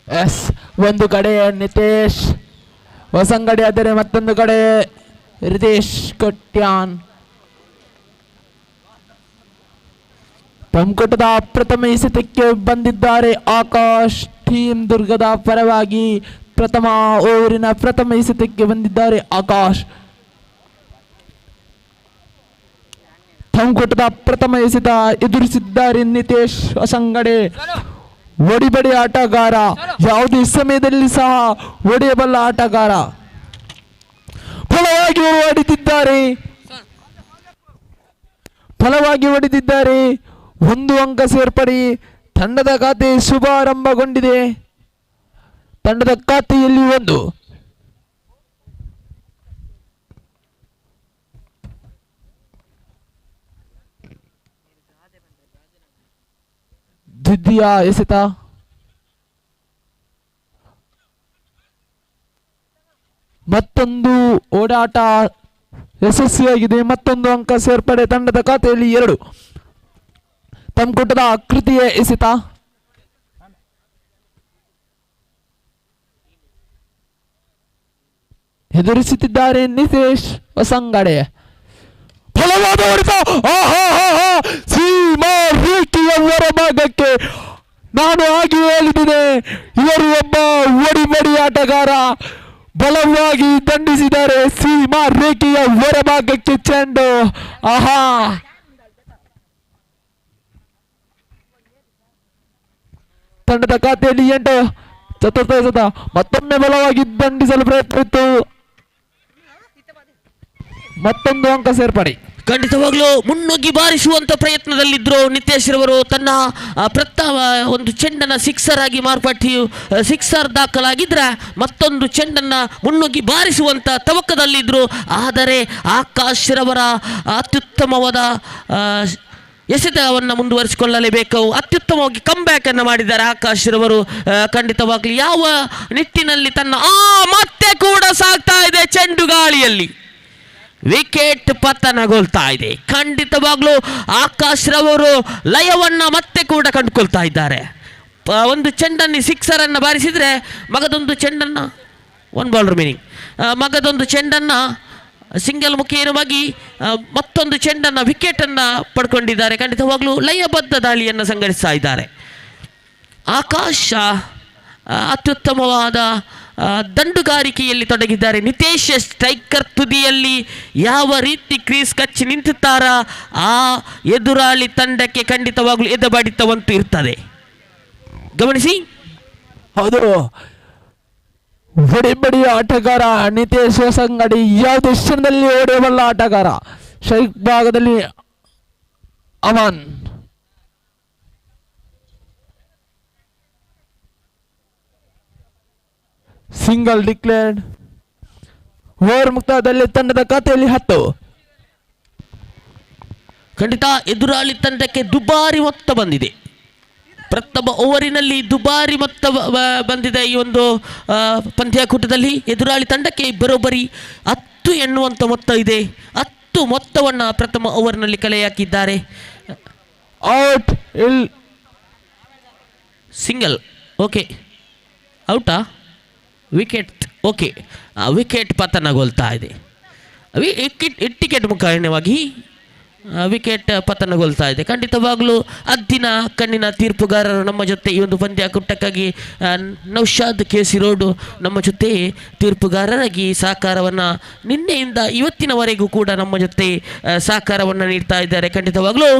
ಎಸ್, ಒಂದು ಕಡೆ ನಿತೇಶ್ ಹೊಸಂಗಡಿ ಆದರೆ ಮತ್ತೊಂದು ಕಡೆ ರಿತೇಶ್ ಕೊಟ್ಯಾನ್. ಪಂಕುಟದ ಪ್ರಥಮ ಎಸೆತಕ್ಕೆ ಬಂದಿದ್ದಾರೆ ಆಕಾಶ್. ಟೀಮ್ ದುರ್ಗದ ಪರವಾಗಿ ಪ್ರಥಮ ಓವರಿನ ಪ್ರಥಮ ಎಸೆತಕ್ಕೆ ಬಂದಿದ್ದಾರೆ ಆಕಾಶ್. ಪಂಕುಟದ ಪ್ರಥಮ ಎಸೆತ ಎದುರಿಸಿದ್ದಾರೆ ನಿತೇಶ್ ಹೊಸಂಗಡೆ. ಒಡಿಬಡಿ ಆಟಗಾರ, ಯಾವುದೇ ಸಮಯದಲ್ಲಿ ಸಹ ಒಡೆಯಬಲ್ಲ ಆಟಗಾರ. ಫಲವಾಗಿ ಹೊಡೆದಿದ್ದಾರೆ. ಒಂದು ಅಂಕ ಸೇರ್ಪಡೆ. ತಂಡದ ಖಾತೆ ಶುಭಾರಂಭಗೊಂಡಿದೆ. ತಂಡದ ಖಾತೆಯಲ್ಲಿ ಒಂದು. ದ್ವಿತೀಯ ಎಸೆತ. ಮತ್ತೊಂದು ಓಡಾಟ ಯಶಸ್ವಿಯಾಗಿದೆ. ಮತ್ತೊಂದು ಅಂಕ ಸೇರ್ಪಡೆ. ತಂಡದ ಖಾತೆಯಲ್ಲಿ 2. ತಮ್ಕೂಟದ ತೃತೀಯ ಎಸೆತ. ಎದುರಿಸುತ್ತಿದ್ದಾರೆ ನಿತೇಶ್ ಹೊಸಂಗಡೆ. ಫಲವಾದ ಹೊಡೆತ. ಸೀಮಾ ರೇಖೆಯ ಹೊರಭಾಗಕ್ಕೆ. ನಾನು ಹಾಗೆ ಹೇಳಿದ್ದೇನೆ, ಇವರು ಒಬ್ಬ ಒಡಿಬಡಿ ಆಟಗಾರ. ಬಲವಾಗಿ ದಂಡಿಸಿದ್ದಾರೆ. ಸೀಮಾ ರೇಖೆಯ ಹೊರಭಾಗಕ್ಕೆ ಚೆಂಡು. ತಂಡದ ಖಾತೆಯಲ್ಲಿ 8. ಚತುರ್ಥ ಎಸೆತ. ಮತ್ತೊಮ್ಮೆ ಬಲವಾಗಿ ದಂಡಿಸಲು ಪ್ರಯತ್ನವಿತ್ತು. ಮತ್ತೊಂದು ಅಂಕ ಸೇರ್ಪಡೆ. ಖಂಡಿತವಾಗ್ಲೂ ಮುನ್ನುಗ್ಗಿ ಬಾರಿಸುವಂತ ಪ್ರಯತ್ನದಲ್ಲಿದ್ದರು ನಿತೇಶ್ ರವರು. ತನ್ನ ಪ್ರಥಮ ಒಂದು ಚೆಂಡನ್ನು ಸಿಕ್ಸರ್ ಆಗಿ ಮಾರ್ಪಟ್ಟು ಸಿಕ್ಸರ್ ದಾಖಲಾಗಿದ್ರೆ ಮತ್ತೊಂದು ಚೆಂಡನ್ನು ಮುನ್ನುಗ್ಗಿ ಬಾರಿಸುವಂತ ತವಕದಲ್ಲಿದ್ದರು. ಆದರೆ ಆಕಾಶ್ ರವರ ಅತ್ಯುತ್ತಮವಾದ ಎಸೆತವನ್ನು ಮುಂದುವರಿಸಿಕೊಳ್ಳಲೇಬೇಕು. ಅತ್ಯುತ್ತಮವಾಗಿ ಕಂಬ್ಯಾಕ್ ಅನ್ನು ಮಾಡಿದ್ದಾರೆ ಆಕಾಶ್ ರವರು. ಖಂಡಿತವಾಗ್ಲಿ ಯಾವ ನಿಟ್ಟಿನಲ್ಲಿ ತನ್ನ ಮತ್ತೆ ಕೂಡ ಸಾಗ್ತಾ ಇದೆ ಚೆಂಡು ಗಾಳಿಯಲ್ಲಿ. ವಿಕೆಟ್ ಪತನಗೊಳ್ತಾ ಇದೆ. ಖಂಡಿತವಾಗ್ಲೂ ಆಕಾಶ್ ರವರು ಲಯವನ್ನು ಮತ್ತೆ ಕೂಡ ಕಂಡುಕೊಳ್ತಾ ಇದ್ದಾರೆ. ಒಂದು ಚೆಂಡನ್ನು ಸಿಕ್ಸರನ್ನು ಬಾರಿಸಿದರೆ ಮಗದೊಂದು ಚೆಂಡನ್ನು 1 ಬಾಲ್ ರಿಮೈನಿಂಗ್ ಮಗದೊಂದು ಚೆಂಡನ್ನು ಸಿಂಗಲ್ ಮುಖೇನವಾಗಿ ಮತ್ತೊಂದು ಚೆಂಡನ್ನು ವಿಕೆಟನ್ನು ಪಡ್ಕೊಂಡಿದ್ದಾರೆ. ಖಂಡಿತವಾಗ್ಲೂ ಲಯಬದ್ಧ ದಾಳಿಯನ್ನು ಸಂಘಟಿಸ್ತಾ ಇದ್ದಾರೆ. ಆಕಾಶ ಅತ್ಯುತ್ತಮವಾದ ದಂಡುಗಾರಿಕೆಯಲ್ಲಿ ತೊಡಗಿದ್ದಾರೆ. ನಿತೇಶ್ ಸ್ಟ್ರೈಕರ್ ತುದಿಯಲ್ಲಿ ಯಾವ ರೀತಿ ಕ್ರೀಸ್ ಕಚ್ಚಿ ನಿಂತುತ್ತಾರ ಆ ಎದುರಾಳಿ ತಂಡಕ್ಕೆ ಖಂಡಿತವಾಗ್ಲೂ ಎದೆಬಡಿತವಂತೂ ಇರ್ತದೆ. ಗಮನಿಸಿ, ಹೌದು, ಹೊಡಿಬಡಿ ಆಟಗಾರ ನಿತೇಶ್ ಹೊಸಂಗಡಿ ಯಾವುದೇ ಕ್ಷಣದಲ್ಲಿ ಹೊಡೆಯಬಲ್ಲ ಆಟಗಾರ. ಸ್ಟ್ರೈಕ್ ಭಾಗದಲ್ಲಿ ಅಮನ್. Single declared. ಓವರ್ ಮುಕ್ತಾಯದಲ್ಲಿ ತಂಡದ ಖಾತೆಯಲ್ಲಿ 10. ಖಂಡಿತ ಎದುರಾಳಿ ತಂಡಕ್ಕೆ ದುಬಾರಿ ಮೊತ್ತ ಬಂದಿದೆ. ಪ್ರಥಮ ಓವರಿನಲ್ಲಿ ದುಬಾರಿ ಮೊತ್ತ ಬಂದಿದೆ. ಈ ಒಂದು ಪಂದ್ಯಾಕೂಟದಲ್ಲಿ ಎದುರಾಳಿ ತಂಡಕ್ಕೆ ಬರೋಬ್ಬರಿ 10 ಎನ್ನುವಂಥ ಮೊತ್ತ ಇದೆ. 10 ಮೊತ್ತವನ್ನು ಪ್ರಥಮ ಓವರ್ನಲ್ಲಿ ಕಲೆ ಹಾಕಿದ್ದಾರೆ. ಔಟ್. ಸಿಂಗಲ್. ಓಕೆ, ಔಟಾ? ವಿಕೆಟ್. ಓಕೆ, ವಿಕೆಟ್ ಪತನಗೊಳ್ತಾ ಇದೆ. ಟಿಕೆಟ್ ಮುಖಾಯವಾಗಿ ವಿಕೆಟ್ ಪತನಗೊಳ್ತಾ ಇದೆ. ಖಂಡಿತವಾಗಲೂ ಅದ್ದಿನ ಕಣ್ಣಿನ ತೀರ್ಪುಗಾರರು ನಮ್ಮ ಜೊತೆ ಈ ಒಂದು ಪಂದ್ಯಾಕೂಟಕ್ಕಾಗಿ ನೌಶಾದ್ ಕೆಸಿ ರೋಡು ನಮ್ಮ ಜೊತೆ ತೀರ್ಪುಗಾರರಾಗಿ ಸಹಕಾರವನ್ನು ನಿನ್ನೆಯಿಂದ ಇವತ್ತಿನವರೆಗೂ ಕೂಡ ನಮ್ಮ ಜೊತೆ ಸಹಕಾರವನ್ನು ನೀಡ್ತಾ ಇದ್ದಾರೆ. ಖಂಡಿತವಾಗಲೂ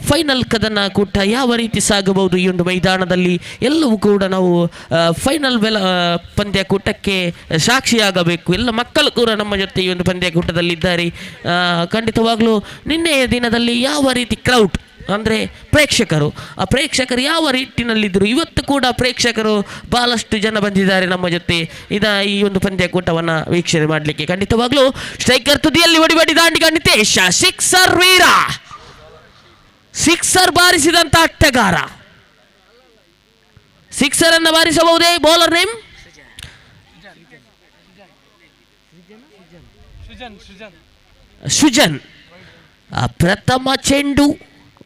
ಫೈನಲ್ ಕದನ ಕೂಟ ಯಾವ ರೀತಿ ಸಾಗಬಹುದು ಈ ಒಂದು ಮೈದಾನದಲ್ಲಿ ಎಲ್ಲವೂ ಕೂಡ ನಾವು ಫೈನಲ್ ಪಂದ್ಯಾಕೂಟಕ್ಕೆ ಸಾಕ್ಷಿಯಾಗಬೇಕು. ಎಲ್ಲ ಮಕ್ಕಳು ಕೂಡ ನಮ್ಮ ಜೊತೆ ಈ ಒಂದು ಪಂದ್ಯಾಕೂಟದಲ್ಲಿದ್ದಾರೆ. ಖಂಡಿತವಾಗಲೂ ನಿನ್ನೆಯ ದಿನದಲ್ಲಿ ಯಾವ ರೀತಿ ಕ್ರೌಡ್ ಅಂದರೆ ಪ್ರೇಕ್ಷಕರು ಯಾವ ರೀತಿಯಲ್ಲಿದ್ದರು, ಇವತ್ತು ಕೂಡ ಪ್ರೇಕ್ಷಕರು ಭಾಳಷ್ಟು ಜನ ಬಂದಿದ್ದಾರೆ ನಮ್ಮ ಜೊತೆ ಈ ಒಂದು ಪಂದ್ಯಾಕೂಟವನ್ನು ವೀಕ್ಷಣೆ ಮಾಡಲಿಕ್ಕೆ. ಖಂಡಿತವಾಗಲೂ ಸ್ಟ್ರೈಕರ್ ತುದಿಯಲ್ಲಿ ಹೊಡಿಬಡಿ ದಾಂಡಿಗ ನಿತೇಶ, ಸಿಕ್ಸರ್ ವೀರ, ಸಿಕ್ಸರ್ ಬಾರಿಸಿದಂಥ ಆಟಗಾರ. ಸಿಕ್ಸರ್ ಅನ್ನು ಬಾರಿಸಬಹುದೇ? Bowler name Sujan. ಪ್ರಥಮ ಚೆಂಡು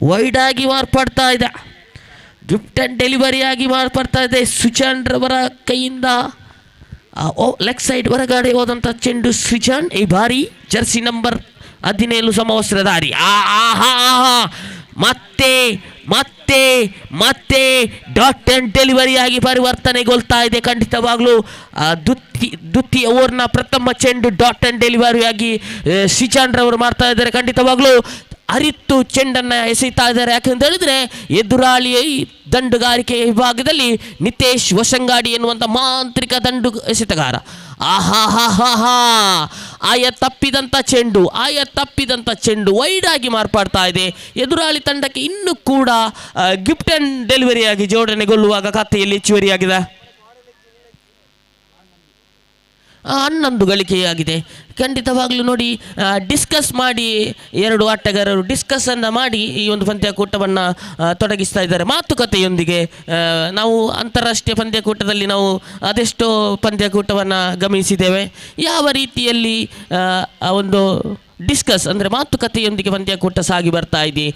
ವೈಡ್ ಆಗಿ ಮಾರ್ಪಡ್ತಾ ಇದೆ, ಗಿಫ್ಟ್ ಆ್ಯಂಡ್ ಡೆಲಿವರಿ ಆಗಿ ಮಾರ್ಪಡ್ತಾ ಇದೆ. ಸುಜನ್ ರವರ ಕೈಯಿಂದ ಲೆಗ್ ಸೈಡ್ ಹೊರಗಡೆ ಹೋದಂಥ ಚೆಂಡು. ಸುಜನ್ ಈ ಬಾರಿ ಜರ್ಸಿ ನಂಬರ್ 17 ಸಮವಸ್ತ್ರಧಾರಿ. ಮತ್ತೆ ಮತ್ತೆ ಮತ್ತೆ ಡಾಟ್ ಆ್ಯಂಡ್ ಡೆಲಿವರಿ ಆಗಿ ಪರಿವರ್ತನೆಗೊಳ್ತಾ ಇದೆ. ಖಂಡಿತವಾಗಲೂ ದ್ವಿತೀಯ ಓವರ್ನ ಪ್ರಥಮ ಚೆಂಡು ಡಾಟ್ ಆ್ಯಂಡ್ ಡೆಲಿವರಿ ಆಗಿ ಸಿಚಾನ್ ರವರು ಮಾಡ್ತಾ ಇದ್ದಾರೆ. ಖಂಡಿತವಾಗಲೂ ಅರಿತು ಚೆಂಡನ್ನು ಎಸೆಯುತ್ತಾ ಇದ್ದಾರೆ. ಯಾಕಂತ ಹೇಳಿದ್ರೆ ಎದುರಾಳಿ ದಂಡುಗಾರಿಕೆ ವಿಭಾಗದಲ್ಲಿ ನಿತೇಶ್ ಹೊಸಂಗಾಡಿ ಎನ್ನುವಂಥ ಮಾಂತ್ರಿಕ ದಂಡು ಎಸೆತಗಾರ. ಆಯ ತಪ್ಪಿದಂಥ ಚೆಂಡು ವೈಡ್ ಆಗಿ ಮಾರ್ಪಾಡ್ತಾ ಇದೆ. ಎದುರಾಳಿ ತಂಡಕ್ಕೆ ಇನ್ನೂ ಕೂಡ ಗಿಫ್ಟ್ ಆ್ಯಂಡ್ ಡೆಲಿವರಿಯಾಗಿ ಜೋಡಣೆಗೊಳ್ಳುವಾಗ ಖಾತೆಯಲ್ಲಿ ಹೆಚ್ಚುವರಿಯಾಗಿದೆ. 11 ಗಳಿಕೆಯಾಗಿದೆ. ಖಂಡಿತವಾಗಲೂ ನೋಡಿ, ಡಿಸ್ಕಸ್ ಮಾಡಿ ಎರಡು ಆಟಗಾರರು ಡಿಸ್ಕಸ್ಸನ್ನು ಮಾಡಿ ಈ ಒಂದು ಪಂದ್ಯಾಕೂಟವನ್ನು ತೊಡಗಿಸ್ತಾ ಇದ್ದಾರೆ ಮಾತುಕತೆಯೊಂದಿಗೆ. ನಾವು ಅಂತಾರಾಷ್ಟ್ರೀಯ ಪಂದ್ಯಾಕೂಟದಲ್ಲಿ ನಾವು ಅದೆಷ್ಟೋ ಪಂದ್ಯಾಕೂಟವನ್ನು ಗಮನಿಸಿದ್ದೇವೆ. ಯಾವ ರೀತಿಯಲ್ಲಿ ಒಂದು ಡಿಸ್ಕಸ್ ಅಂದರೆ ಮಾತುಕತೆಯೊಂದಿಗೆ ಪಂದ್ಯಾಕೂಟ ಸಾಗಿ ಬರ್ತಾ ಇದೆ.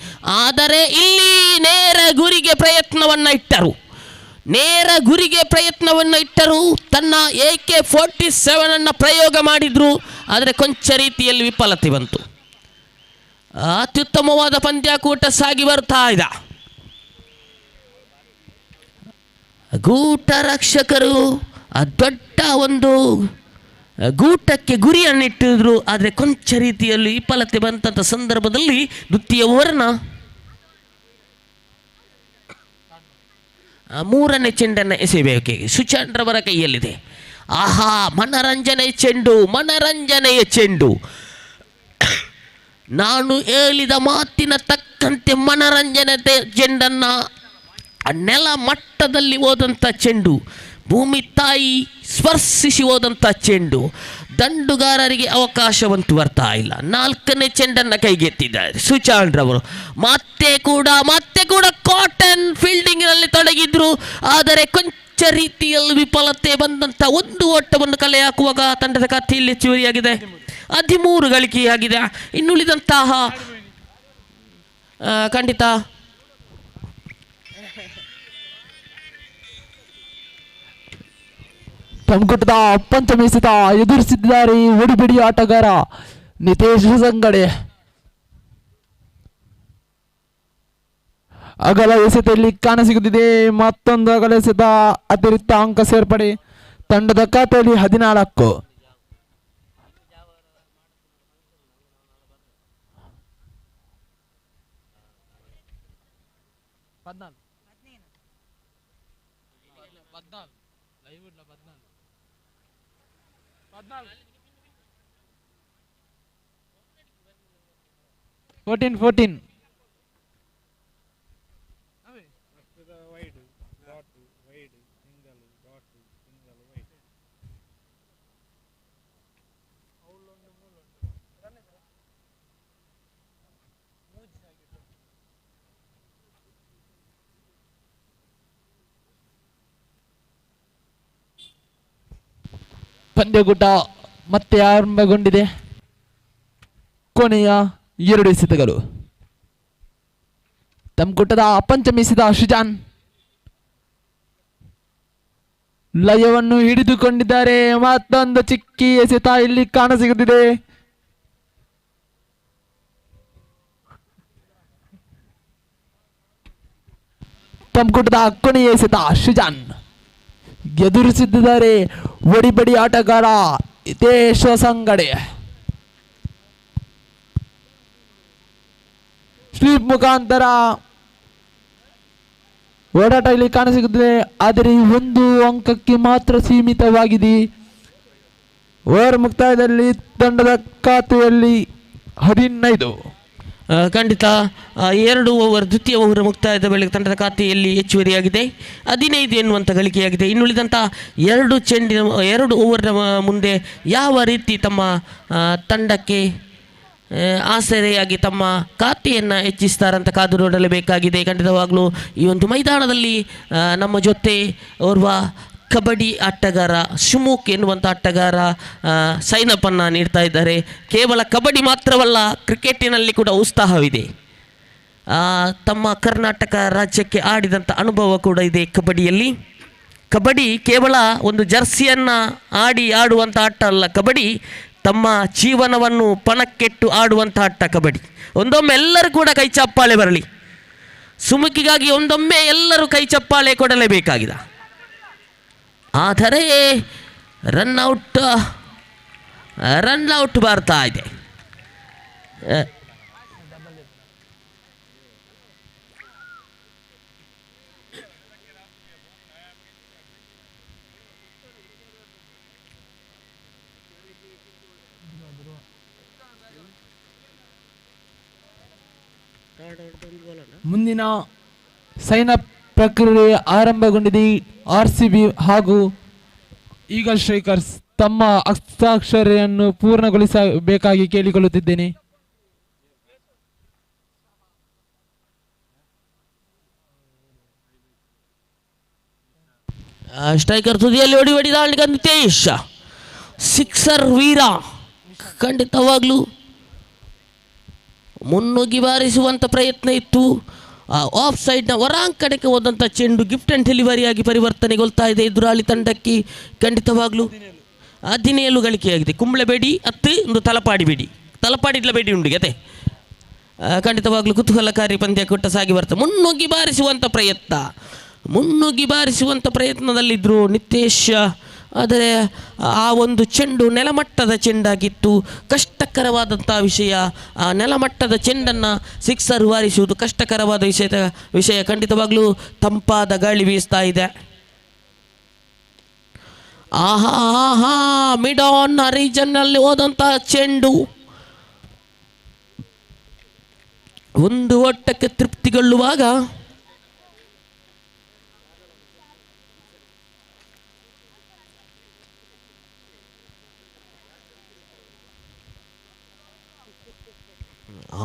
ಆದರೆ ಇಲ್ಲಿ ನೇರ ಗುರಿಗೆ ಪ್ರಯತ್ನವನ್ನು ಇಟ್ಟರು. ತನ್ನ AK-47 ಅನ್ನು ಪ್ರಯೋಗ ಮಾಡಿದ್ರು, ಆದರೆ ಕೊಂಚ ರೀತಿಯಲ್ಲಿ ವಿಫಲತೆ ಬಂತು. ಅತ್ಯುತ್ತಮವಾದ ಪಂದ್ಯಾಕೂಟ ಸಾಗಿ ಬರ್ತಾ ಇದೆ. ಗೂಟ ರಕ್ಷಕರು ದೊಡ್ಡ ಒಂದು ಗೂಟಕ್ಕೆ ಗುರಿಯನ್ನಿಟ್ಟಿದ್ರು, ಆದರೆ ಕೊಂಚ ರೀತಿಯಲ್ಲಿ ವಿಫಲತೆ ಬಂದಂಥ ಸಂದರ್ಭದಲ್ಲಿ ದ್ವಿತೀಯ ಓವರ್ನ 3ನೇ ಚೆಂಡನ್ನು ಎಸೆಯಬೇಕು. ಸುಚಾನ್ ರವರ ಕೈಯಲ್ಲಿದೆ. ಮನರಂಜನೆಯ ಚೆಂಡು. ನಾನು ಹೇಳಿದ ಮಾತಿನ ತಕ್ಕಂತೆ ಮನರಂಜನೆ ಚೆಂಡನ್ನು ನೆಲ ಮಟ್ಟದಲ್ಲಿ ಹೋದಂಥ ಚೆಂಡು, ಭೂಮಿ ತಾಯಿ ಸ್ಪರ್ಶಿಸಿ ಹೋದಂಥ ಚೆಂಡು. ದಂಡುಗಾರರಿಗೆ ಅವಕಾಶವಂತೂ ಬರ್ತಾ ಇಲ್ಲ. 4ನೇ ಚೆಂಡನ್ನು ಕೈಗೆತ್ತಿದ್ದಾರೆ ಸುಚಾನ್ ರವರು. ಮತ್ತೆ ಕೂಡ ಕಾಟನ್ ಫೀಲ್ಡಿಂಗ್ನಲ್ಲಿ ತೊಡಗಿದ್ರು, ಆದರೆ ಕೊಂಚ ರೀತಿಯಲ್ಲಿ ವಿಫಲತೆ ಬಂದಂಥ ಒಂದು ಓಟವನ್ನು ಕಲೆ ಹಾಕುವಾಗ ತಂಡದ ಖಾತೆಯಲ್ಲಿ ಹೆಚ್ಚುವರಿಯಾಗಿದೆ. 13 ಗಳಿಕೆಯಾಗಿದೆ. ಇನ್ನುಳಿದಂತಹ ಖಂಡಿತ ತಂಗುಟದ ಪಂಚಮಿ ಎಸೆತ ಎದುರಿಸಿದ್ದಾರೆ ಹೊಡಿಬಿಡಿ ಆಟಗಾರ ನಿತೇಶ್ ಹೊಸಂಗಡೆ. ಅಗಲ ಎಸೆತದಲ್ಲಿ ಕಾಣಸಿಗುತ್ತಿದೆ. ಮತ್ತೊಂದು ಅಗಲ ಎಸೆತ, ಅತಿರಿಕ್ತ ಅಂಕ ಸೇರ್ಪಡೆ. ತಂಡದ ಖಾತೆಯಲ್ಲಿ 14. ಫೋರ್ಟೀನ್ 14. ಪಂದ್ಯಕೂಟ ಮತ್ತೆ ಆರಂಭಗೊಂಡಿದೆ. ಕೊನೆಯ 2 ಎಸೆತಗಳು. ತಮ್ಮ ಕೂಟದ ಪಂಚಮಿಸಿದ ಶುಜಾನ್ ಲಯವನ್ನು ಹಿಡಿದುಕೊಂಡಿದ್ದಾರೆ. ಮತ್ತೊಂದು ಚಿಕ್ಕಿ ಎಸೆತ ಇಲ್ಲಿ ಕಾಣಸಿಗುತ್ತಿದೆ. ತಮ್ಮ ಕೂಟದ ಕೊನೆಯ ಎಸೆತ ಶುಜಾನ್ ಎದುರಿಸುತ್ತಿದ್ದಾರೆ ಒಡಿಬಡಿ ಆಟಗಾರ ಹಿತೇಶ್ ಹೊಸಂಗಡೆ. ಸ್ಲೀಪ್ ಮುಖಾಂತರ ಓಡಾಟ ಇಲ್ಲಿ ಕಾಣಸಿಗುತ್ತದೆ. ಆದರೆ 1 ಅಂಕಕ್ಕೆ ಮಾತ್ರ ಸೀಮಿತವಾಗಿದೆ. ಓವರ್ ಮುಕ್ತಾಯದಲ್ಲಿ ತಂಡದ ಖಾತೆಯಲ್ಲಿ 15. ಖಂಡಿತ 2 ಓವರ್ ದ್ವಿತೀಯ ಓವರ್ ಮುಕ್ತಾಯದ ವೇಳೆಗೆ ತಂಡದ ಖಾತೆಯಲ್ಲಿ ಹೆಚ್ಚುವರಿಯಾಗಿದೆ 15 ಎನ್ನುವಂಥ ಗಳಿಕೆಯಾಗಿದೆ. ಇನ್ನುಳಿದಂಥ 2 ಓವರ್ನ ಮುಂದೆ ಯಾವ ರೀತಿ ತಮ್ಮ ತಂಡಕ್ಕೆ ಆಸರೆಯಾಗಿ ತಮ್ಮ ಖಾತೆಯನ್ನು ಹೆಚ್ಚಿಸ್ತಾರಂತ ಕಾದು ನೋಡಲೇಬೇಕಾಗಿದೆ. ಖಂಡಿತವಾಗಲೂ ಈ ಒಂದು ಮೈದಾನದಲ್ಲಿ ನಮ್ಮ ಜೊತೆ ಓರ್ವ ಕಬಡ್ಡಿ ಆಟಗಾರ ಶಿಮುಖ್ ಎನ್ನುವಂಥ ಆಟಗಾರ ಸೈನಪ್ಪನ್ನು ನೀಡ್ತಾ ಇದ್ದಾರೆ. ಕೇವಲ ಕಬಡ್ಡಿ ಮಾತ್ರವಲ್ಲ, ಕ್ರಿಕೆಟಿನಲ್ಲಿ ಕೂಡ ಉತ್ಸಾಹವಿದೆ. ತಮ್ಮ ಕರ್ನಾಟಕ ರಾಜ್ಯಕ್ಕೆ ಆಡಿದಂಥ ಅನುಭವ ಕೂಡ ಇದೆ ಕಬಡ್ಡಿಯಲ್ಲಿ. ಕಬಡ್ಡಿ ಕೇವಲ ಒಂದು ಜರ್ಸಿಯನ್ನು ಆಡುವಂಥ ಆಟ ಅಲ್ಲ. ಕಬಡ್ಡಿ ತಮ್ಮ ಜೀವನವನ್ನು ಪಣಕ್ಕೆಟ್ಟು ಆಡುವಂಥ ಆಟ ಕಬಡ್ಡಿ. ಒಂದೊಮ್ಮೆ ಎಲ್ಲರೂ ಕೂಡ ಕೈ ಚಪ್ಪಾಳೆ ಬರಲಿ. ಸುಮುಖಿಗಾಗಿ ಒಂದೊಮ್ಮೆ ಎಲ್ಲರೂ ಕೈ ಚಪ್ಪಾಳೆ ಕೊಡಲೇಬೇಕಾಗಿದೆ. ಆದರೆ ರನ್ಔಟ್ ಬರ್ತಾ ಇದೆ. ಮುಂದಿನ ಸೈನ್ ಅಪ್ ಪ್ರಕ್ರಿಯೆ ಆರಂಭಗೊಂಡಿದೆ. RCB ಹಾಗೂ ಈಗಲ್ ಸ್ಟ್ರೈಕರ್ಸ್ ತಮ್ಮ ಹಸ್ತಾಕ್ಷರೆಯನ್ನು ಪೂರ್ಣಗೊಳಿಸಬೇಕಾಗಿ ಕೇಳಿಕೊಳ್ಳುತ್ತಿದ್ದೇನೆ. ಸ್ಟ್ರೈಕರ್ ತುದಿಯಲ್ಲಿ ಹೊಡಿದಾಳಿಗ ನಿತೇಶ್ ಸಿಕ್ಸರ್ ವೀರ ಖಂಡಿತವಾಗ್ಲೂ ಮುನ್ನುಗ್ಗಿ ಬಾರಿಸುವಂಥ ಪ್ರಯತ್ನ ಇತ್ತು. ಆಫ್ ಸೈಡ್ನ ಹೊರಾಂಕಣಕ್ಕೆ ಹೋದಂಥ ಚೆಂಡು ಗಿಫ್ಟ್ ಆ್ಯಂಡ್ ಡೆಲಿವರಿಯಾಗಿ ಪರಿವರ್ತನೆಗೊಳ್ತಾ ಇದೆ ಎದುರಾಳಿ ತಂಡಕ್ಕೆ. ಖಂಡಿತವಾಗ್ಲೂ 17 ಗಳಿಕೆಯಾಗಿದೆ. ಕುಂಬಳಬೇಡಿ 10 ಒಂದು ತಲಪಾಡಿಡ್ಲ ಬೇಡಿ ಉಂಡು ಗತೆ. ಖಂಡಿತವಾಗ್ಲೂ ಕುತೂಹಲಕಾರಿ ಪಂದ್ಯಕೂಟ ಸಾಗಿ ಬರ್ತದೆ. ಮುನ್ನುಗ್ಗಿ ಬಾರಿಸುವಂಥ ಪ್ರಯತ್ನದಲ್ಲಿದ್ದರು ನಿತೇಶ್. ಆದರೆ ಆ ಒಂದು ಚೆಂಡು ನೆಲಮಟ್ಟದ ಚೆಂಡಾಗಿತ್ತು. ಕಷ್ಟಕರವಾದಂಥ ವಿಷಯ. ಆ ನೆಲಮಟ್ಟದ ಚೆಂಡನ್ನು ಸಿಕ್ಸರ್ ಬಾರಿಸುವುದು ಕಷ್ಟಕರವಾದ ವಿಷಯ. ಖಂಡಿತವಾಗ್ಲೂ ತಂಪಾದ ಗಾಳಿ ಬೀಸ್ತಾ ಇದೆ. ಆಹಾ ಮಿಡಾನ್ ರೀಜನ್ನಲ್ಲಿ ಹೋದಂಥ ಚೆಂಡು ಒಂದು ಓಟಕ್ಕೆ ತೃಪ್ತಿಗೊಳ್ಳುವಾಗ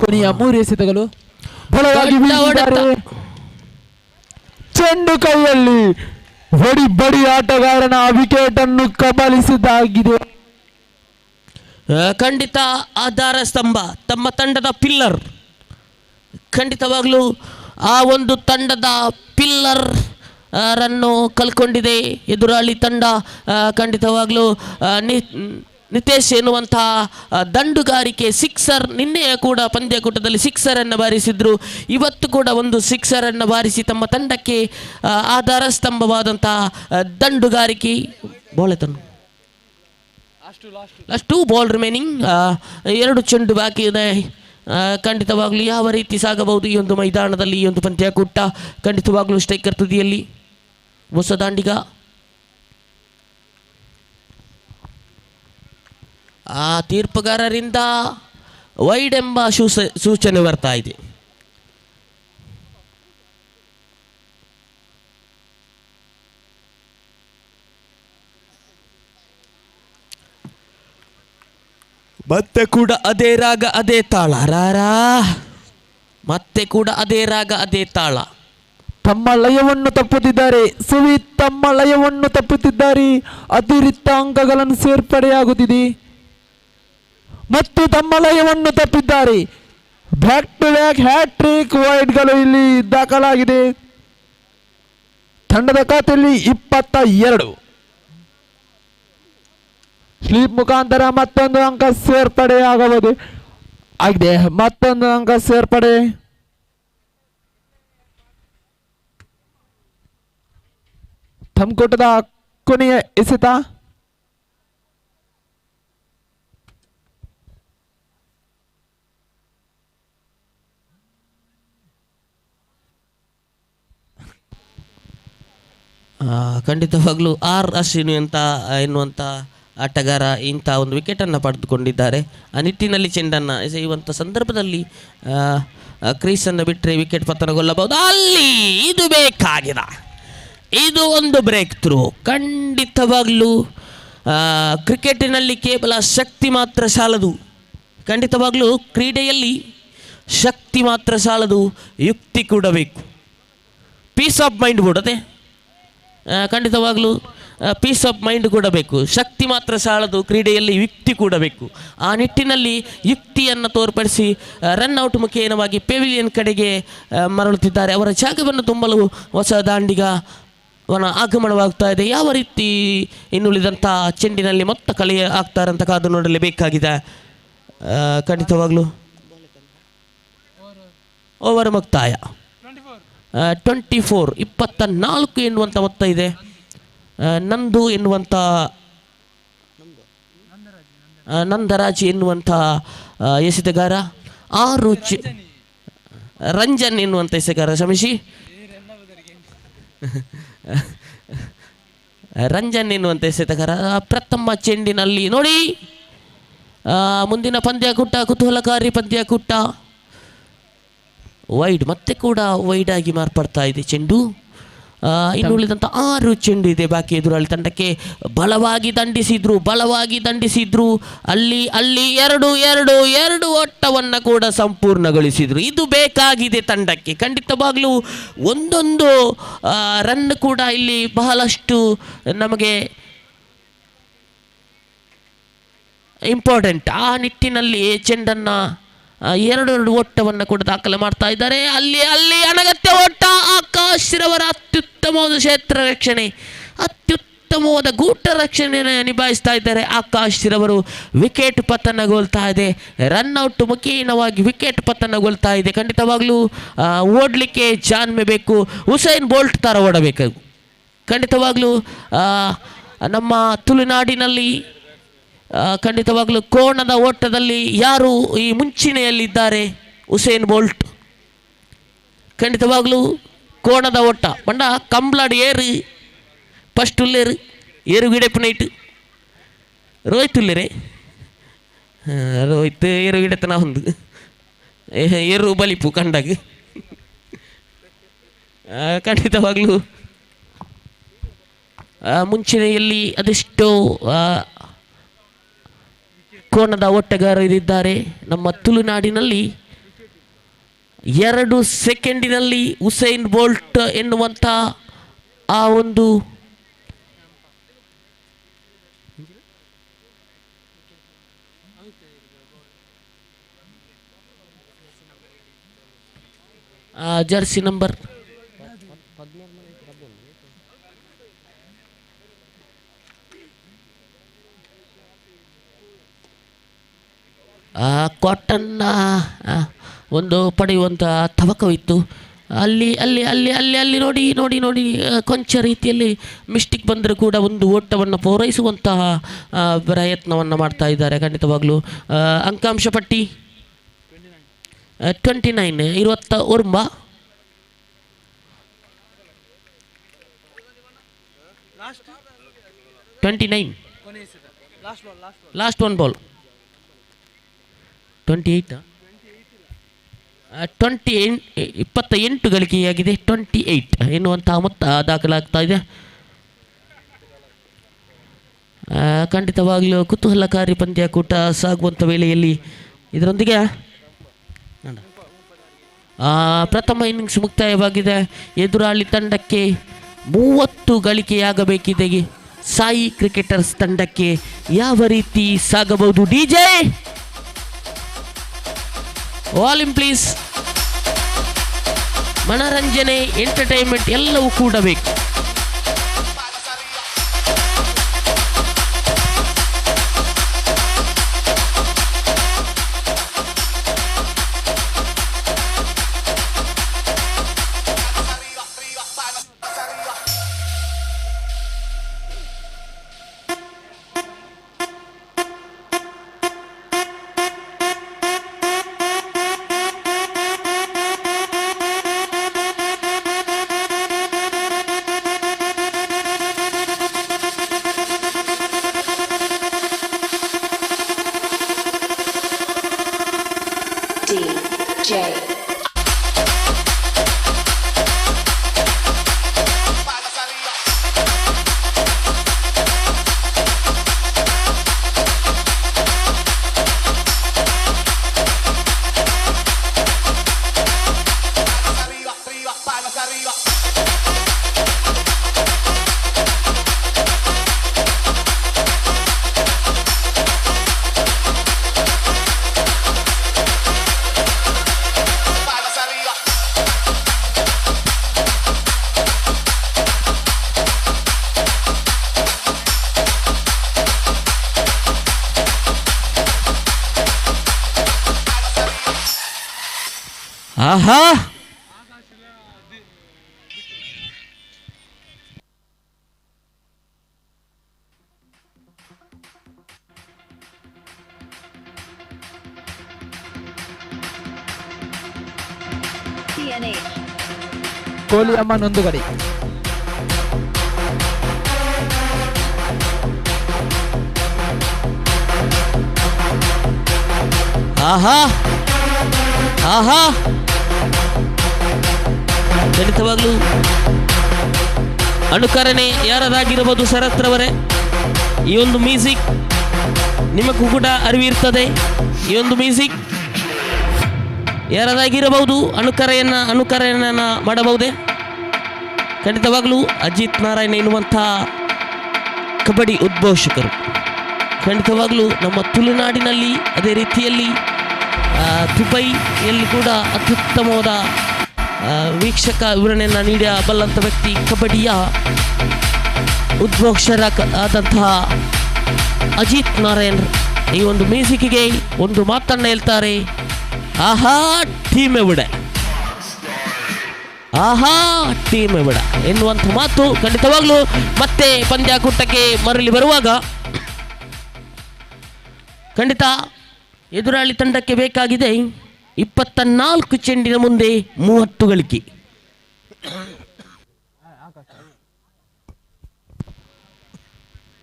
ಕೊನೆಯ 3 ಎಸೆತಗಳು ಬಲವಾಗಿ ಬೀಸಿದ್ದಾರೆ. ಚೆಂಡು ಕೈಯಲ್ಲಿ ಬಡಿ ಆಟಗಾರನ ವಿಕೆಟ್ ಅನ್ನು ಕಬಳಿಸಿದಾಗಿದೆ. ಖಂಡಿತ ಆಧಾರ ಸ್ತಂಭ, ತಮ್ಮ ತಂಡದ ಪಿಲ್ಲರ್. ಖಂಡಿತವಾಗ್ಲೂ ಆ ಒಂದು ತಂಡದ ಪಿಲ್ಲರ್ ರನ್ನು ಕಲ್ಕೊಂಡಿದೆ ಎದುರಾಳಿ ತಂಡ. ಖಂಡಿತವಾಗ್ಲೂ ನಿತೇಶ್ ಎನ್ನುವಂತಹ ದಂಡುಗಾರಿಕೆ ಸಿಕ್ಸರ್. ನಿನ್ನೆಯ ಕೂಡ ಪಂದ್ಯಕೂಟದಲ್ಲಿ ಸಿಕ್ಸರನ್ನು ಬಾರಿಸಿದ್ರು. ಇವತ್ತು ಕೂಡ ಒಂದು ಸಿಕ್ಸರನ್ನು ಬಾರಿಸಿ ತಮ್ಮ ತಂಡಕ್ಕೆ ಆಧಾರ ಸ್ತಂಭವಾದಂತಹ ದಂಡುಗಾರಿಕೆ. ಬೋಳೆತನು ಲಾಸ್ಟ್ 2 ಬಾಲ್ ರಿಮೈನಿಂಗ್. 2 ಚೆಂಡು ಬಾಕಿ ಇದೆ. ಖಂಡಿತವಾಗ್ಲೂ ಯಾವ ರೀತಿ ಸಾಗಬಹುದು ಈ ಒಂದು ಮೈದಾನದಲ್ಲಿ ಈ ಒಂದು ಪಂದ್ಯಕೂಟ. ಖಂಡಿತವಾಗ್ಲೂ ಸ್ಟ್ರೈಕರ್ ತುದಿಯಲ್ಲಿ ಹೊಸ ದಾಂಡಿಗ ಆ ತೀರ್ಪುಗಾರರಿಂದ ವೈಡ್ ಎಂಬ ಸೂಚನೆ ಬರ್ತಾ ಇದೆ. ಮತ್ತೆ ಕೂಡ ಅದೇ ರಾಗ ಅದೇ ತಾಳ, ರಾರಾ ಮತ್ತೆ ಕೂಡ ಅದೇ ರಾಗ ಅದೇ ತಾಳ. ತಮ್ಮ ಲಯವನ್ನು ತಪ್ಪುತ್ತಿದ್ದಾರೆ, ಸುವಿತ್ ತಮ್ಮ ಲಯವನ್ನು ತಪ್ಪುತ್ತಿದ್ದಾರೆ. ಅತಿರಿಕ್ತ ಅಂಕಗಳನ್ನು ಸೇರ್ಪಡೆಯಾಗುತ್ತಿದೆ ಮತ್ತು ತಮ್ಮ ಲಯವನ್ನು ತಪ್ಪಿದ್ದಾರೆ. ಬ್ಯಾಕ್ ಟು ಬ್ಯಾಕ್ ಹ್ಯಾಟ್ರಿಕ್ ವೈಡ್ಗಳು ಇಲ್ಲಿ ದಾಖಲಾಗಿದೆ. ತಂಡದ ಖಾತೆಯಲ್ಲಿ 22. ಸ್ಲೀಪ್ ಮುಖಾಂತರ ಮತ್ತೊಂದು ಅಂಕ ಸೇರ್ಪಡೆಯಾಗಬಹುದು ಆಗಿದೆ. ಮತ್ತೊಂದು ಅಂಕ ಸೇರ್ಪಡೆ. ತಮ್ಕೂಟದ ಕೊನೆಯ ಎಸೆತ. ಖಂಡಿತವಾಗ್ಲೂ ಆರ್ ಅಶ್ವಿನಿ ಅಂತ ಎನ್ನುವಂಥ ಆಟಗಾರ ಇಂಥ ಒಂದು ವಿಕೆಟನ್ನು ಪಡೆದುಕೊಂಡಿದ್ದಾರೆ. ಆ ನಿಟ್ಟಿನಲ್ಲಿ ಚೆಂಡನ್ನು ಎಸೆಯುವಂಥ ಸಂದರ್ಭದಲ್ಲಿ ಕ್ರೀಸನ್ನು ಬಿಟ್ಟರೆ ವಿಕೆಟ್ ಪತನಗೊಳ್ಳಬಹುದು. ಅಲ್ಲಿ ಇದು ಬೇಕಾಗಿದೆ, ಇದು ಒಂದು ಬ್ರೇಕ್ ಥ್ರೂ. ಖಂಡಿತವಾಗ್ಲೂ ಕ್ರಿಕೆಟಿನಲ್ಲಿ ಕೇವಲ ಶಕ್ತಿ ಮಾತ್ರ ಸಾಲದು. ಖಂಡಿತವಾಗ್ಲೂ ಕ್ರೀಡೆಯಲ್ಲಿ ಶಕ್ತಿ ಮಾತ್ರ ಸಾಲದು, ಯುಕ್ತಿ ಕೂಡ ಬೇಕು. ಪೀಸ್ ಆಫ್ ಮೈಂಡ್ ಕೊಡದೆ, ಖಂಡಿತವಾಗ್ಲೂ ಪೀಸ್ ಆಫ್ ಮೈಂಡ್ ಕೂಡ ಬೇಕು. ಶಕ್ತಿ ಮಾತ್ರ ಸಾಲದು, ಕ್ರೀಡೆಯಲ್ಲಿ ಯುಕ್ತಿ ಕೂಡ ಬೇಕು. ಆ ನಿಟ್ಟಿನಲ್ಲಿ ಯುಕ್ತಿಯನ್ನು ತೋರ್ಪಡಿಸಿ ರನ್ಔಟ್ ಮುಖೇನವಾಗಿ ಪೆವಿಲಿಯನ್ ಕಡೆಗೆ ಮರಳುತ್ತಿದ್ದಾರೆ. ಅವರ ಜಾಗವನ್ನು ತುಂಬಲು ಹೊಸ ದಾಂಡಿಗವನ ಆಗಮನವಾಗ್ತಾ ಇದೆ. ಯಾವ ರೀತಿ ಇನ್ನುಳಿದಂಥ ಚೆಂಡಿನಲ್ಲಿ ಮೊತ್ತ ಕಳೆಯ ಆಗ್ತಾರಂತ ಕಾದು ನೋಡಲೇಬೇಕಾಗಿದೆ. ಖಂಡಿತವಾಗ್ಲೂ ಓವರ್ ಮುಕ್ತಾಯ. 24 24 ಎನ್ನುವಂಥ ಮೊತ್ತ ಇದೆ. ನಂದು ಎನ್ನುವಂಥ ನಂದರಾಜ್ ಎನ್ನುವಂಥ ಎಸೆತಗಾರ, 6 ರಂಜನ್ ಎನ್ನುವಂಥ ಎಸೆಗಾರ, ಕ್ಷಮಿಸಿ, ರಂಜನ್ ಎನ್ನುವಂಥ ಎಸೆತಗಾರ ಪ್ರಥಮ ಚೆಂಡಿನಲ್ಲಿ ನೋಡಿ. ಮುಂದಿನ ಪಂದ್ಯಾಕೂಟ ಕುತೂಹಲಕಾರಿ ಪಂದ್ಯಾಕೂಟ. ವೈಡ್ ಮತ್ತೆ ಕೂಡ ವೈಡ್ ಆಗಿ ಮಾರ್ಪಡ್ತಾ ಇದೆ ಚೆಂಡು. ಇನ್ನು ಉಳಿದಂಥ 6 ಚೆಂಡು ಇದೆ ಬಾಕಿ. ಎದುರಾಳಿ ತಂಡಕ್ಕೆ ಬಲವಾಗಿ ದಂಡಿಸಿದ್ರು. ಅಲ್ಲಿ 2 ಓಟವನ್ನು ಕೂಡ ಸಂಪೂರ್ಣಗೊಳಿಸಿದ್ರು. ಇದು ಬೇಕಾಗಿದೆ ತಂಡಕ್ಕೆ. ಖಂಡಿತವಾಗ್ಲೂ ಒಂದೊಂದು ರನ್ ಕೂಡ ಇಲ್ಲಿ ಬಹಳಷ್ಟು ನಮಗೆ ಇಂಪಾರ್ಟೆಂಟ್. ಆ ನಿಟ್ಟಿನಲ್ಲಿ ಚೆಂಡನ್ನು 2 ಓಟವನ್ನು ಕೂಡ ದಾಖಲೆ ಮಾಡ್ತಾ ಇದ್ದಾರೆ. ಅಲ್ಲಿ ಅನಗತ್ಯ ಓಟ. ಆಕಾಶ್ ರವರ ಅತ್ಯುತ್ತಮವಾದ ಕ್ಷೇತ್ರ ರಕ್ಷಣೆ, ಅತ್ಯುತ್ತಮವಾದ ಗೂಟ ರಕ್ಷಣೆಯನ್ನು ನಿಭಾಯಿಸ್ತಾ ಇದ್ದಾರೆ. ಆಕಾಶ್ ರವರು ವಿಕೆಟ್ ಪತನಗೊಳ್ತಾ ಇದೆ. ರನ್ಔಟ್ ಮುಖೇನವಾಗಿ ವಿಕೆಟ್ ಪತನಗೊಳ್ತಾ ಇದೆ. ಖಂಡಿತವಾಗ್ಲೂ ಓಡಲಿಕ್ಕೆ ಜಾಣ್ಮೆ ಬೇಕು. ಉಸೈನ್ ಬೋಲ್ಟ್ ಥರ ಓಡಬೇಕು. ಖಂಡಿತವಾಗ್ಲೂ ನಮ್ಮ ತುಳುನಾಡಿನಲ್ಲಿ ಖಂಡಿತವಾಗ್ಲೂ ಕೋಣದ ಓಟದಲ್ಲಿ ಯಾರು ಈ ಮುಂಚೂಣಿಯಲ್ಲಿದ್ದಾರೆ? Usain bolt. ಖಂಡಿತವಾಗ್ಲೂ ಕೋಣದ ಓಟ ಬಂಡ ಕಂಬ್ಲಾಡ್ ಏರು ಫಸ್ಟ್ ಉಲ್ಲೇರು ಏರು ಗಿಡೆಪನೈಟ್ ರೋಹಿತ್ ಉಲ್ಲೇರೆ ರೋಹಿತ್ ಏರು ಗಿಡತನ ಒಂದು ಏರು ಬಲಿಪು ಕಂಡಾಗ. ಖಂಡಿತವಾಗ್ಲೂ ಮುಂಚೂಣಿಯಲ್ಲಿ ಅದೆಷ್ಟೋ ಕೋಣದ ಓಟಗಾರರಿದ್ದಾರೆ ನಮ್ಮ ತುಳುನಾಡಿನಲ್ಲಿ. 2 ಸೆಕೆಂಡಿನಲ್ಲಿ ಉಸೈನ್ ಬೋಲ್ಟ್ ಎನ್ನುವಂಥ ಆ ಒಂದು ಜರ್ಸಿ ನಂಬರ್ ಕಾಟನ್ನ ಒಂದು ಪಡೆಯುವಂಥ ತವಕವಿತ್ತು. ಅಲ್ಲಿ ನೋಡಿ ಕೊಂಚ ರೀತಿಯಲ್ಲಿ ಮಿಸ್ಟೇಕ್ ಬಂದರೂ ಕೂಡ ಒಂದು ಓಟವನ್ನು ಪೂರೈಸುವಂತಹ ಪ್ರಯತ್ನವನ್ನು ಮಾಡ್ತಾ ಇದ್ದಾರೆ. ಖಂಡಿತವಾಗ್ಲೂ ಅಂಕಾಂಶ ಪಟ್ಟಿ 29 21 29 ಲಾಸ್ಟ್ 1 ಬಾಲ್ 28 28 ಗಳಿಕೆಯಾಗಿದೆ. 28 ಎನ್ನುವಂತಹ ಮೊತ್ತ ದಾಖಲಾಗ್ತಾ ಇದೆ. ಖಂಡಿತವಾಗಲೂ ಕುತೂಹಲಕಾರಿ ಪಂದ್ಯಾಕೂಟ ಸಾಗುವಂಥ ವೇಳೆಯಲ್ಲಿ ಇದರೊಂದಿಗೆ ಪ್ರಥಮ ಇನ್ನಿಂಗ್ಸ್ ಮುಕ್ತಾಯವಾಗಿದೆ. ಎದುರಾಳಿ ತಂಡಕ್ಕೆ 30 ಗಳಿಕೆಯಾಗಬೇಕಿದೆ. ಸಾಯಿ ಕ್ರಿಕೆಟರ್ಸ್ ತಂಡಕ್ಕೆ ಯಾವ ರೀತಿ ಸಾಗಬಹುದು? DJ volume please. ಮನರಂಜನೆ, ಎಂಟರ್ಟೈನ್ಮೆಂಟ್ ಎಲ್ಲವೂ ಕೂಡ ಬೇಕು. ಆಹಾ, ಕೊಹ್ಲಿ ಅಮ್ಮನ್ 1 ಗಡಿ. ಆಹಾ ಆಹಾ, ಖಂಡಿತವಾಗ್ಲೂ ಅನುಕರಣೆ ಯಾರದಾಗಿರಬಹುದು ಶರತ್ರವರೇ? ಈ ಒಂದು ಮ್ಯೂಸಿಕ್ ನಿಮಗೂ ಕೂಡ ಅರಿವಿರ್ತದೆ. ಈ ಒಂದು ಮ್ಯೂಸಿಕ್ ಯಾರದಾಗಿರಬಹುದು? ಅನುಕರಣೆಯನ್ನು ಮಾಡಬಹುದೇ? ಖಂಡಿತವಾಗ್ಲೂ ಅಜಿತ್ ನಾರಾಯಣ್ ಎನ್ನುವಂಥ ಕಬಡ್ಡಿ ಉದ್ಘೋಷಕರು ಖಂಡಿತವಾಗ್ಲೂ ನಮ್ಮ ತುಳುನಾಡಿನಲ್ಲಿ, ಅದೇ ರೀತಿಯಲ್ಲಿ ದುಬೈಯಲ್ಲಿ ಕೂಡ ಅತ್ಯುತ್ತಮವಾದ ವೀಕ್ಷಕ ವಿವರಣೆಯನ್ನು ನೀಡಬಲ್ಲಂಥ ವ್ಯಕ್ತಿ, ಕಬಡ್ಡಿಯ ಉದ್ಘೋಷರ ಆದಂತಹ ಅಜಿತ್ ನಾರಾಯಣ್ ಈ ಒಂದು ಮ್ಯೂಸಿಕ್ಗೆ ಒಂದು ಮಾತನ್ನು ಹೇಳ್ತಾರೆ, ಆಹಾ ಟೀಮ್ ಎವಿಡ, ಆಹಾ ಟೀಮ್ ಎವಿಡ ಎನ್ನುವಂಥ ಮಾತು. ಖಂಡಿತವಾಗ್ಲೂ ಮತ್ತೆ ಪಂದ್ಯಾಕೂಟಕ್ಕೆ ಮರಳಿ ಬರುವಾಗ ಖಂಡಿತ ಎದುರಾಳಿ ತಂಡಕ್ಕೆ ಬೇಕಾಗಿದೆ 24 ಚೆಂಡಿನ ಮುಂದೆ 30 ಗಳಿಕೆ.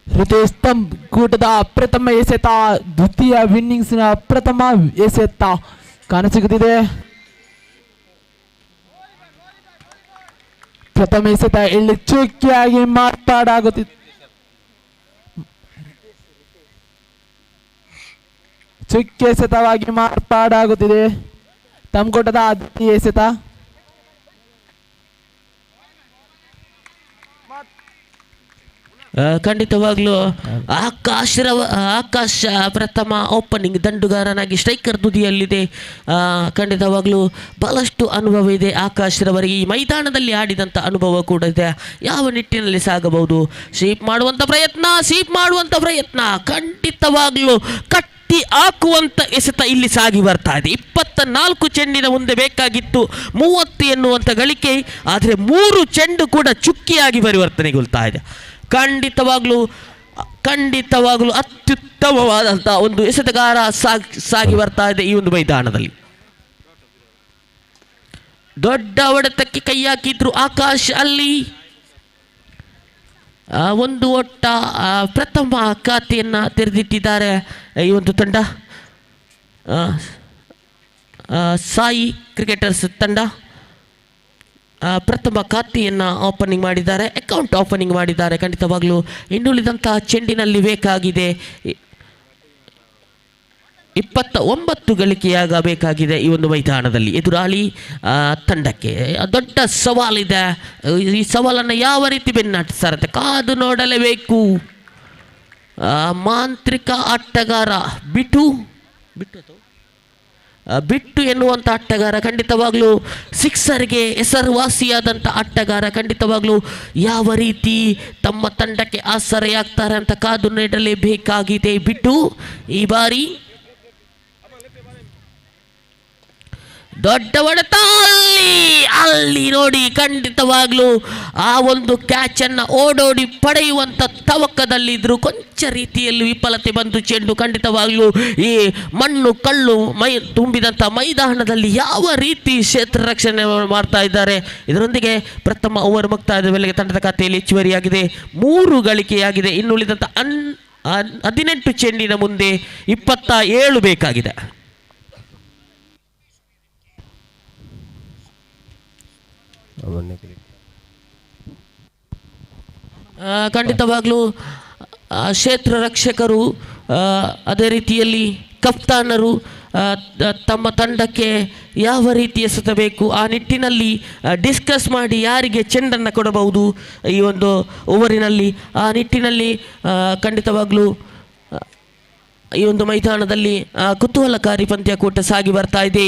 ಹೃದಯ ಸ್ತಂಭ್ ಕೂಟದ ಪ್ರಥಮ ಎಸೆತ, ದ್ವಿತೀಯ ಇನ್ನಿಂಗ್ಸ್ನ ಪ್ರಥಮ ಎಸೆತ ಕಾಣಸಿಗುತ್ತಿದೆ. ಪ್ರಥಮ ಎಸೆತ ಇಲ್ಲಿ ಚುಕ್ಕಿಯಾಗಿ ಮಾರ್ಪಾಡಾಗುತ್ತಿದೆ. ಚುಕ್ಕಿ ಎಸೆತವಾಗಿ ಮಾರ್ಪಾಡಾಗುತ್ತಿದೆ. ತಮ್ಕೋಟದ ದ್ವಿತೀಯ ಎಸೆತ. ಖಂಡಿತವಾಗ್ಲೂ ಆಕಾಶ ಪ್ರಥಮ ಓಪನಿಂಗ್ ದಂಡುಗಾರನಾಗಿ ಸ್ಟ್ರೈಕರ್ ತುದಿಯಲ್ಲಿದೆ. ಖಂಡಿತವಾಗ್ಲೂ ಬಹಳಷ್ಟು ಅನುಭವ ಇದೆ ಆಕಾಶ್ರವರಿಗೆ. ಈ ಮೈದಾನದಲ್ಲಿ ಆಡಿದಂಥ ಅನುಭವ ಕೂಡ ಇದೆ. ಯಾವ ನಿಟ್ಟಿನಲ್ಲಿ ಸಾಗಬಹುದು? ಸ್ವೀಪ್ ಮಾಡುವಂಥ ಪ್ರಯತ್ನ ಖಂಡಿತವಾಗ್ಲೂ ಕಟ್ಟಿ ಹಾಕುವಂಥ ಎಸೆತ ಇಲ್ಲಿ ಸಾಗಿ ಬರ್ತಾ ಇದೆ. 24 ಚೆಂಡಿನ ಮುಂದೆ ಬೇಕಾಗಿತ್ತು 30 ಎನ್ನುವಂಥ ಗಳಿಕೆ, ಆದರೆ 3 ಚೆಂಡು ಕೂಡ ಚುಕ್ಕಿಯಾಗಿ ಪರಿವರ್ತನೆಗೊಳ್ತಾ ಇದೆ. ಖಂಡಿತವಾಗ್ಲೂ ಅತ್ಯುತ್ತಮವಾದಂಥ ಒಂದು ಎಸೆತಗಾರ ಸಾಗಿ ಬರ್ತಾ ಇದೆ ಈ ಒಂದು ಮೈದಾನದಲ್ಲಿ. ದೊಡ್ಡ ಹೊಡೆತಕ್ಕೆ ಕೈ ಹಾಕಿದ್ರು ಆಕಾಶ್. ಅಲ್ಲಿ ಒಂದು ಒಟ್ಟ ಪ್ರಥಮ ಖಾತೆಯನ್ನು ತೆರೆದಿಟ್ಟಿದ್ದಾರೆ ಈ ಒಂದು ತಂಡ. ಸಾಯಿ ಕ್ರಿಕೆಟರ್ಸ್ ತಂಡ ಪ್ರಥಮ ಖಾತೆಯನ್ನು ಓಪನಿಂಗ್ ಮಾಡಿದ್ದಾರೆ, ಅಕೌಂಟ್ ಓಪನಿಂಗ್ ಮಾಡಿದ್ದಾರೆ. ಖಂಡಿತವಾಗಲೂ ಇನ್ನುಳಿದಂಥ ಚೆಂಡಿನಲ್ಲಿ ಬೇಕಾಗಿದೆ 29 ಗಳಿಕೆಯಾಗಬೇಕಾಗಿದೆ ಈ ಒಂದು ಮೈದಾನದಲ್ಲಿ. ಎದುರಾಳಿ ತಂಡಕ್ಕೆ ದೊಡ್ಡ ಸವಾಲಿದೆ. ಈ ಸವಾಲನ್ನು ಯಾವ ರೀತಿ ಬೆನ್ನಟ್ಟಿಸ್ತಾರೆ ಕಾದು ನೋಡಲೇಬೇಕು. ಮಾಂತ್ರಿಕ ಆಟಗಾರ ಬಿಟ್ಟು ಎನ್ನುವಂಥ ಆಟಗಾರ ಖಂಡಿತವಾಗ್ಲೂ ಸಿಕ್ಸರ್ಗೆ ಹೆಸರುವಾಸಿಯಾದಂಥ ಆಟಗಾರ. ಖಂಡಿತವಾಗ್ಲೂ ಯಾವ ರೀತಿ ತಮ್ಮ ತಂಡಕ್ಕೆ ಆಸರೆಯಾಗ್ತಾರೆ ಅಂತ ಕಾದು ನೀಡಲೇಬೇಕಾಗಿದೆ. ಬಿಟ್ಟು ಈ ಬಾರಿ ದೊಡ್ಡ ಹೊಡೆತ ಅಲ್ಲಿ ನೋಡಿ, ಖಂಡಿತವಾಗ್ಲೂ ಆ ಒಂದು ಕ್ಯಾಚನ್ನು ಓಡೋಡಿ ಪಡೆಯುವಂಥ ತವಕದಲ್ಲಿದ್ದರು. ಕೊಂಚ ರೀತಿಯಲ್ಲಿ ವಿಫಲತೆ ಬಂದು ಚೆಂಡು ಖಂಡಿತವಾಗ್ಲೂ ಈ ಮಣ್ಣು ಕಲ್ಲು ತುಂಬಿದಂಥ ಮೈದಾನದಲ್ಲಿ ಯಾವ ರೀತಿ ಕ್ಷೇತ್ರ ರಕ್ಷಣೆ ಮಾಡ್ತಾ ಇದ್ದಾರೆ. ಇದರೊಂದಿಗೆ ಪ್ರಥಮ ಓವರ್ ಮುಕ್ತಾಯದ ವೇಳೆಗೆ ತಂಡದ ಖಾತೆಯಲ್ಲಿ ಹೆಚ್ಚುವರಿಯಾಗಿದೆ 3 ಗಳಿಕೆಯಾಗಿದೆ. ಇನ್ನುಳಿದಂಥ 18 ಚೆಂಡಿನ ಮುಂದೆ 27 ಬೇಕಾಗಿದೆ. ಖಂಡಿತವಾಗ್ಲೂ ಕ್ಷೇತ್ರ ರಕ್ಷಕರು ಅದೇ ರೀತಿಯಲ್ಲಿ ಕಪ್ತಾನರು ತಮ್ಮ ತಂಡಕ್ಕೆ ಯಾವ ರೀತಿ ಎಸೆತಬೇಕು ಆ ನಿಟ್ಟಿನಲ್ಲಿ ಡಿಸ್ಕಸ್ ಮಾಡಿ ಯಾರಿಗೆ ಚೆಂಡನ್ನು ಕೊಡಬಹುದು ಈ ಒಂದು ಓವರಿನಲ್ಲಿ, ಆ ನಿಟ್ಟಿನಲ್ಲಿ ಖಂಡಿತವಾಗ್ಲೂ ಈ ಒಂದು ಮೈದಾನದಲ್ಲಿ ಕುತೂಹಲಕಾರಿ ಪಂದ್ಯಾಕೂಟ ಸಾಗಿ ಬರ್ತಾ ಇದೆ.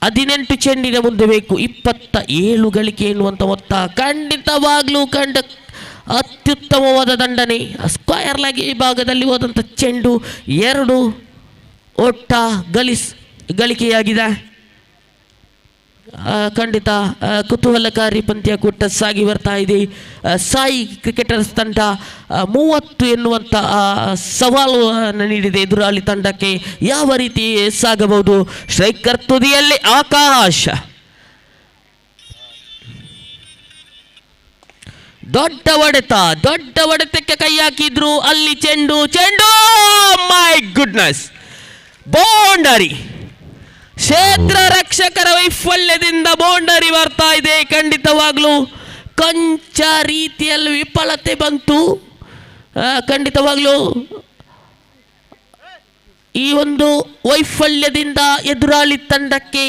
18 ಚೆಂಡಿನ ಮುಂದೆ ಬೇಕು 27 ಗಳಿಕೆ ಎನ್ನುವಂಥ ಮೊತ್ತ. ಖಂಡಿತವಾಗ್ಲೂ ಅತ್ಯುತ್ತಮವಾದ ದಂಡನೆ. ಸ್ಕ್ವಯರ್ ಲೆಗ್ ಈ ಭಾಗದಲ್ಲಿ ಹೋದಂಥ ಚೆಂಡು 2 ಓಟ ಗಳಿಕೆಯಾಗಿದೆ. ಖಂಡಿತ ಕುತೂಹಲಕಾರಿ ಪಂದ್ಯಾಕೂಟ ಸಾಗಿ ಬರ್ತಾ ಇದೆ. ಸಾಯಿ ಕ್ರಿಕೆಟರ್ಸ್ ತಂಡ 30 ಎನ್ನುವಂಥ ಸವಾಲು ನೀಡಿದೆ ಎದುರಾಳಿ ತಂಡಕ್ಕೆ. ಯಾವ ರೀತಿ ಸಾಗಬಹುದು? ಸ್ಟ್ರೈಕರ್ ತುದಿಯಲ್ಲಿ ಆಕಾಶ, ದೊಡ್ಡ ಹೊಡೆತಕ್ಕೆ ಕೈ ಹಾಕಿದ್ರು. ಅಲ್ಲಿ ಚೆಂಡು ಮೈ ಗುಡ್ನೆಸ್, ಬೌಂಡರಿ. ಕ್ಷೇತ್ರ ರಕ್ಷಕರ ವೈಫಲ್ಯದಿಂದ ಬೌಂಡರಿ ಬರ್ತಾ ಇದೆ. ಖಂಡಿತವಾಗ್ಲೂ ಕೊಂಚ ರೀತಿಯಲ್ಲಿ ವಿಫಲತೆ ಬಂತು. ಖಂಡಿತವಾಗ್ಲೂ ಈ ಒಂದು ವೈಫಲ್ಯದಿಂದ ಎದುರಾಳಿ ತಂಡಕ್ಕೆ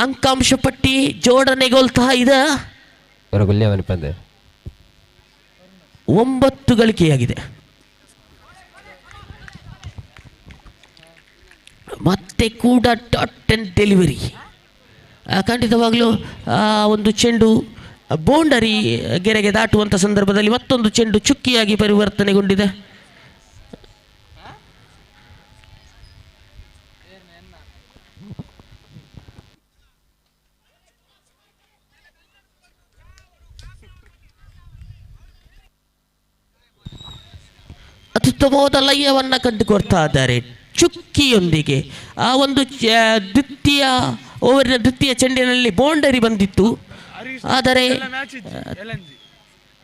ಅಂಕಾಂಶ ಪಟ್ಟಿ ಜೋಡಣೆಗೊಳ್ತಾ ಇದೆ. 9 ಗಳಿಕೆಯಾಗಿದೆ. ಮತ್ತೆ ಕೂಡ ಡಾಟ್ ಅಂಡ್ ಡೆಲಿವರಿ. ಖಂಡಿತವಾಗಲೂ ಒಂದು ಚೆಂಡು ಬೌಂಡರಿ ಗೆರೆಗೆ ದಾಟುವಂಥ ಸಂದರ್ಭದಲ್ಲಿ ಮತ್ತೊಂದು ಚೆಂಡು ಚುಕ್ಕಿಯಾಗಿ ಪರಿವರ್ತನೆಗೊಂಡಿದೆ. ಅತ್ಯುತ್ತಮವಾದ ಲಯವನ್ನು ಕಂಡುಕೊಡ್ತಾ ಇದ್ದಾರೆ ಚುಕ್ಕಿಯೊಂದಿಗೆ. ಆ ಒಂದು ದ್ವಿತೀಯ ಚೆಂಡಿನಲ್ಲಿ ಬೌಂಡರಿ ಬಂದಿತ್ತು, ಆದರೆ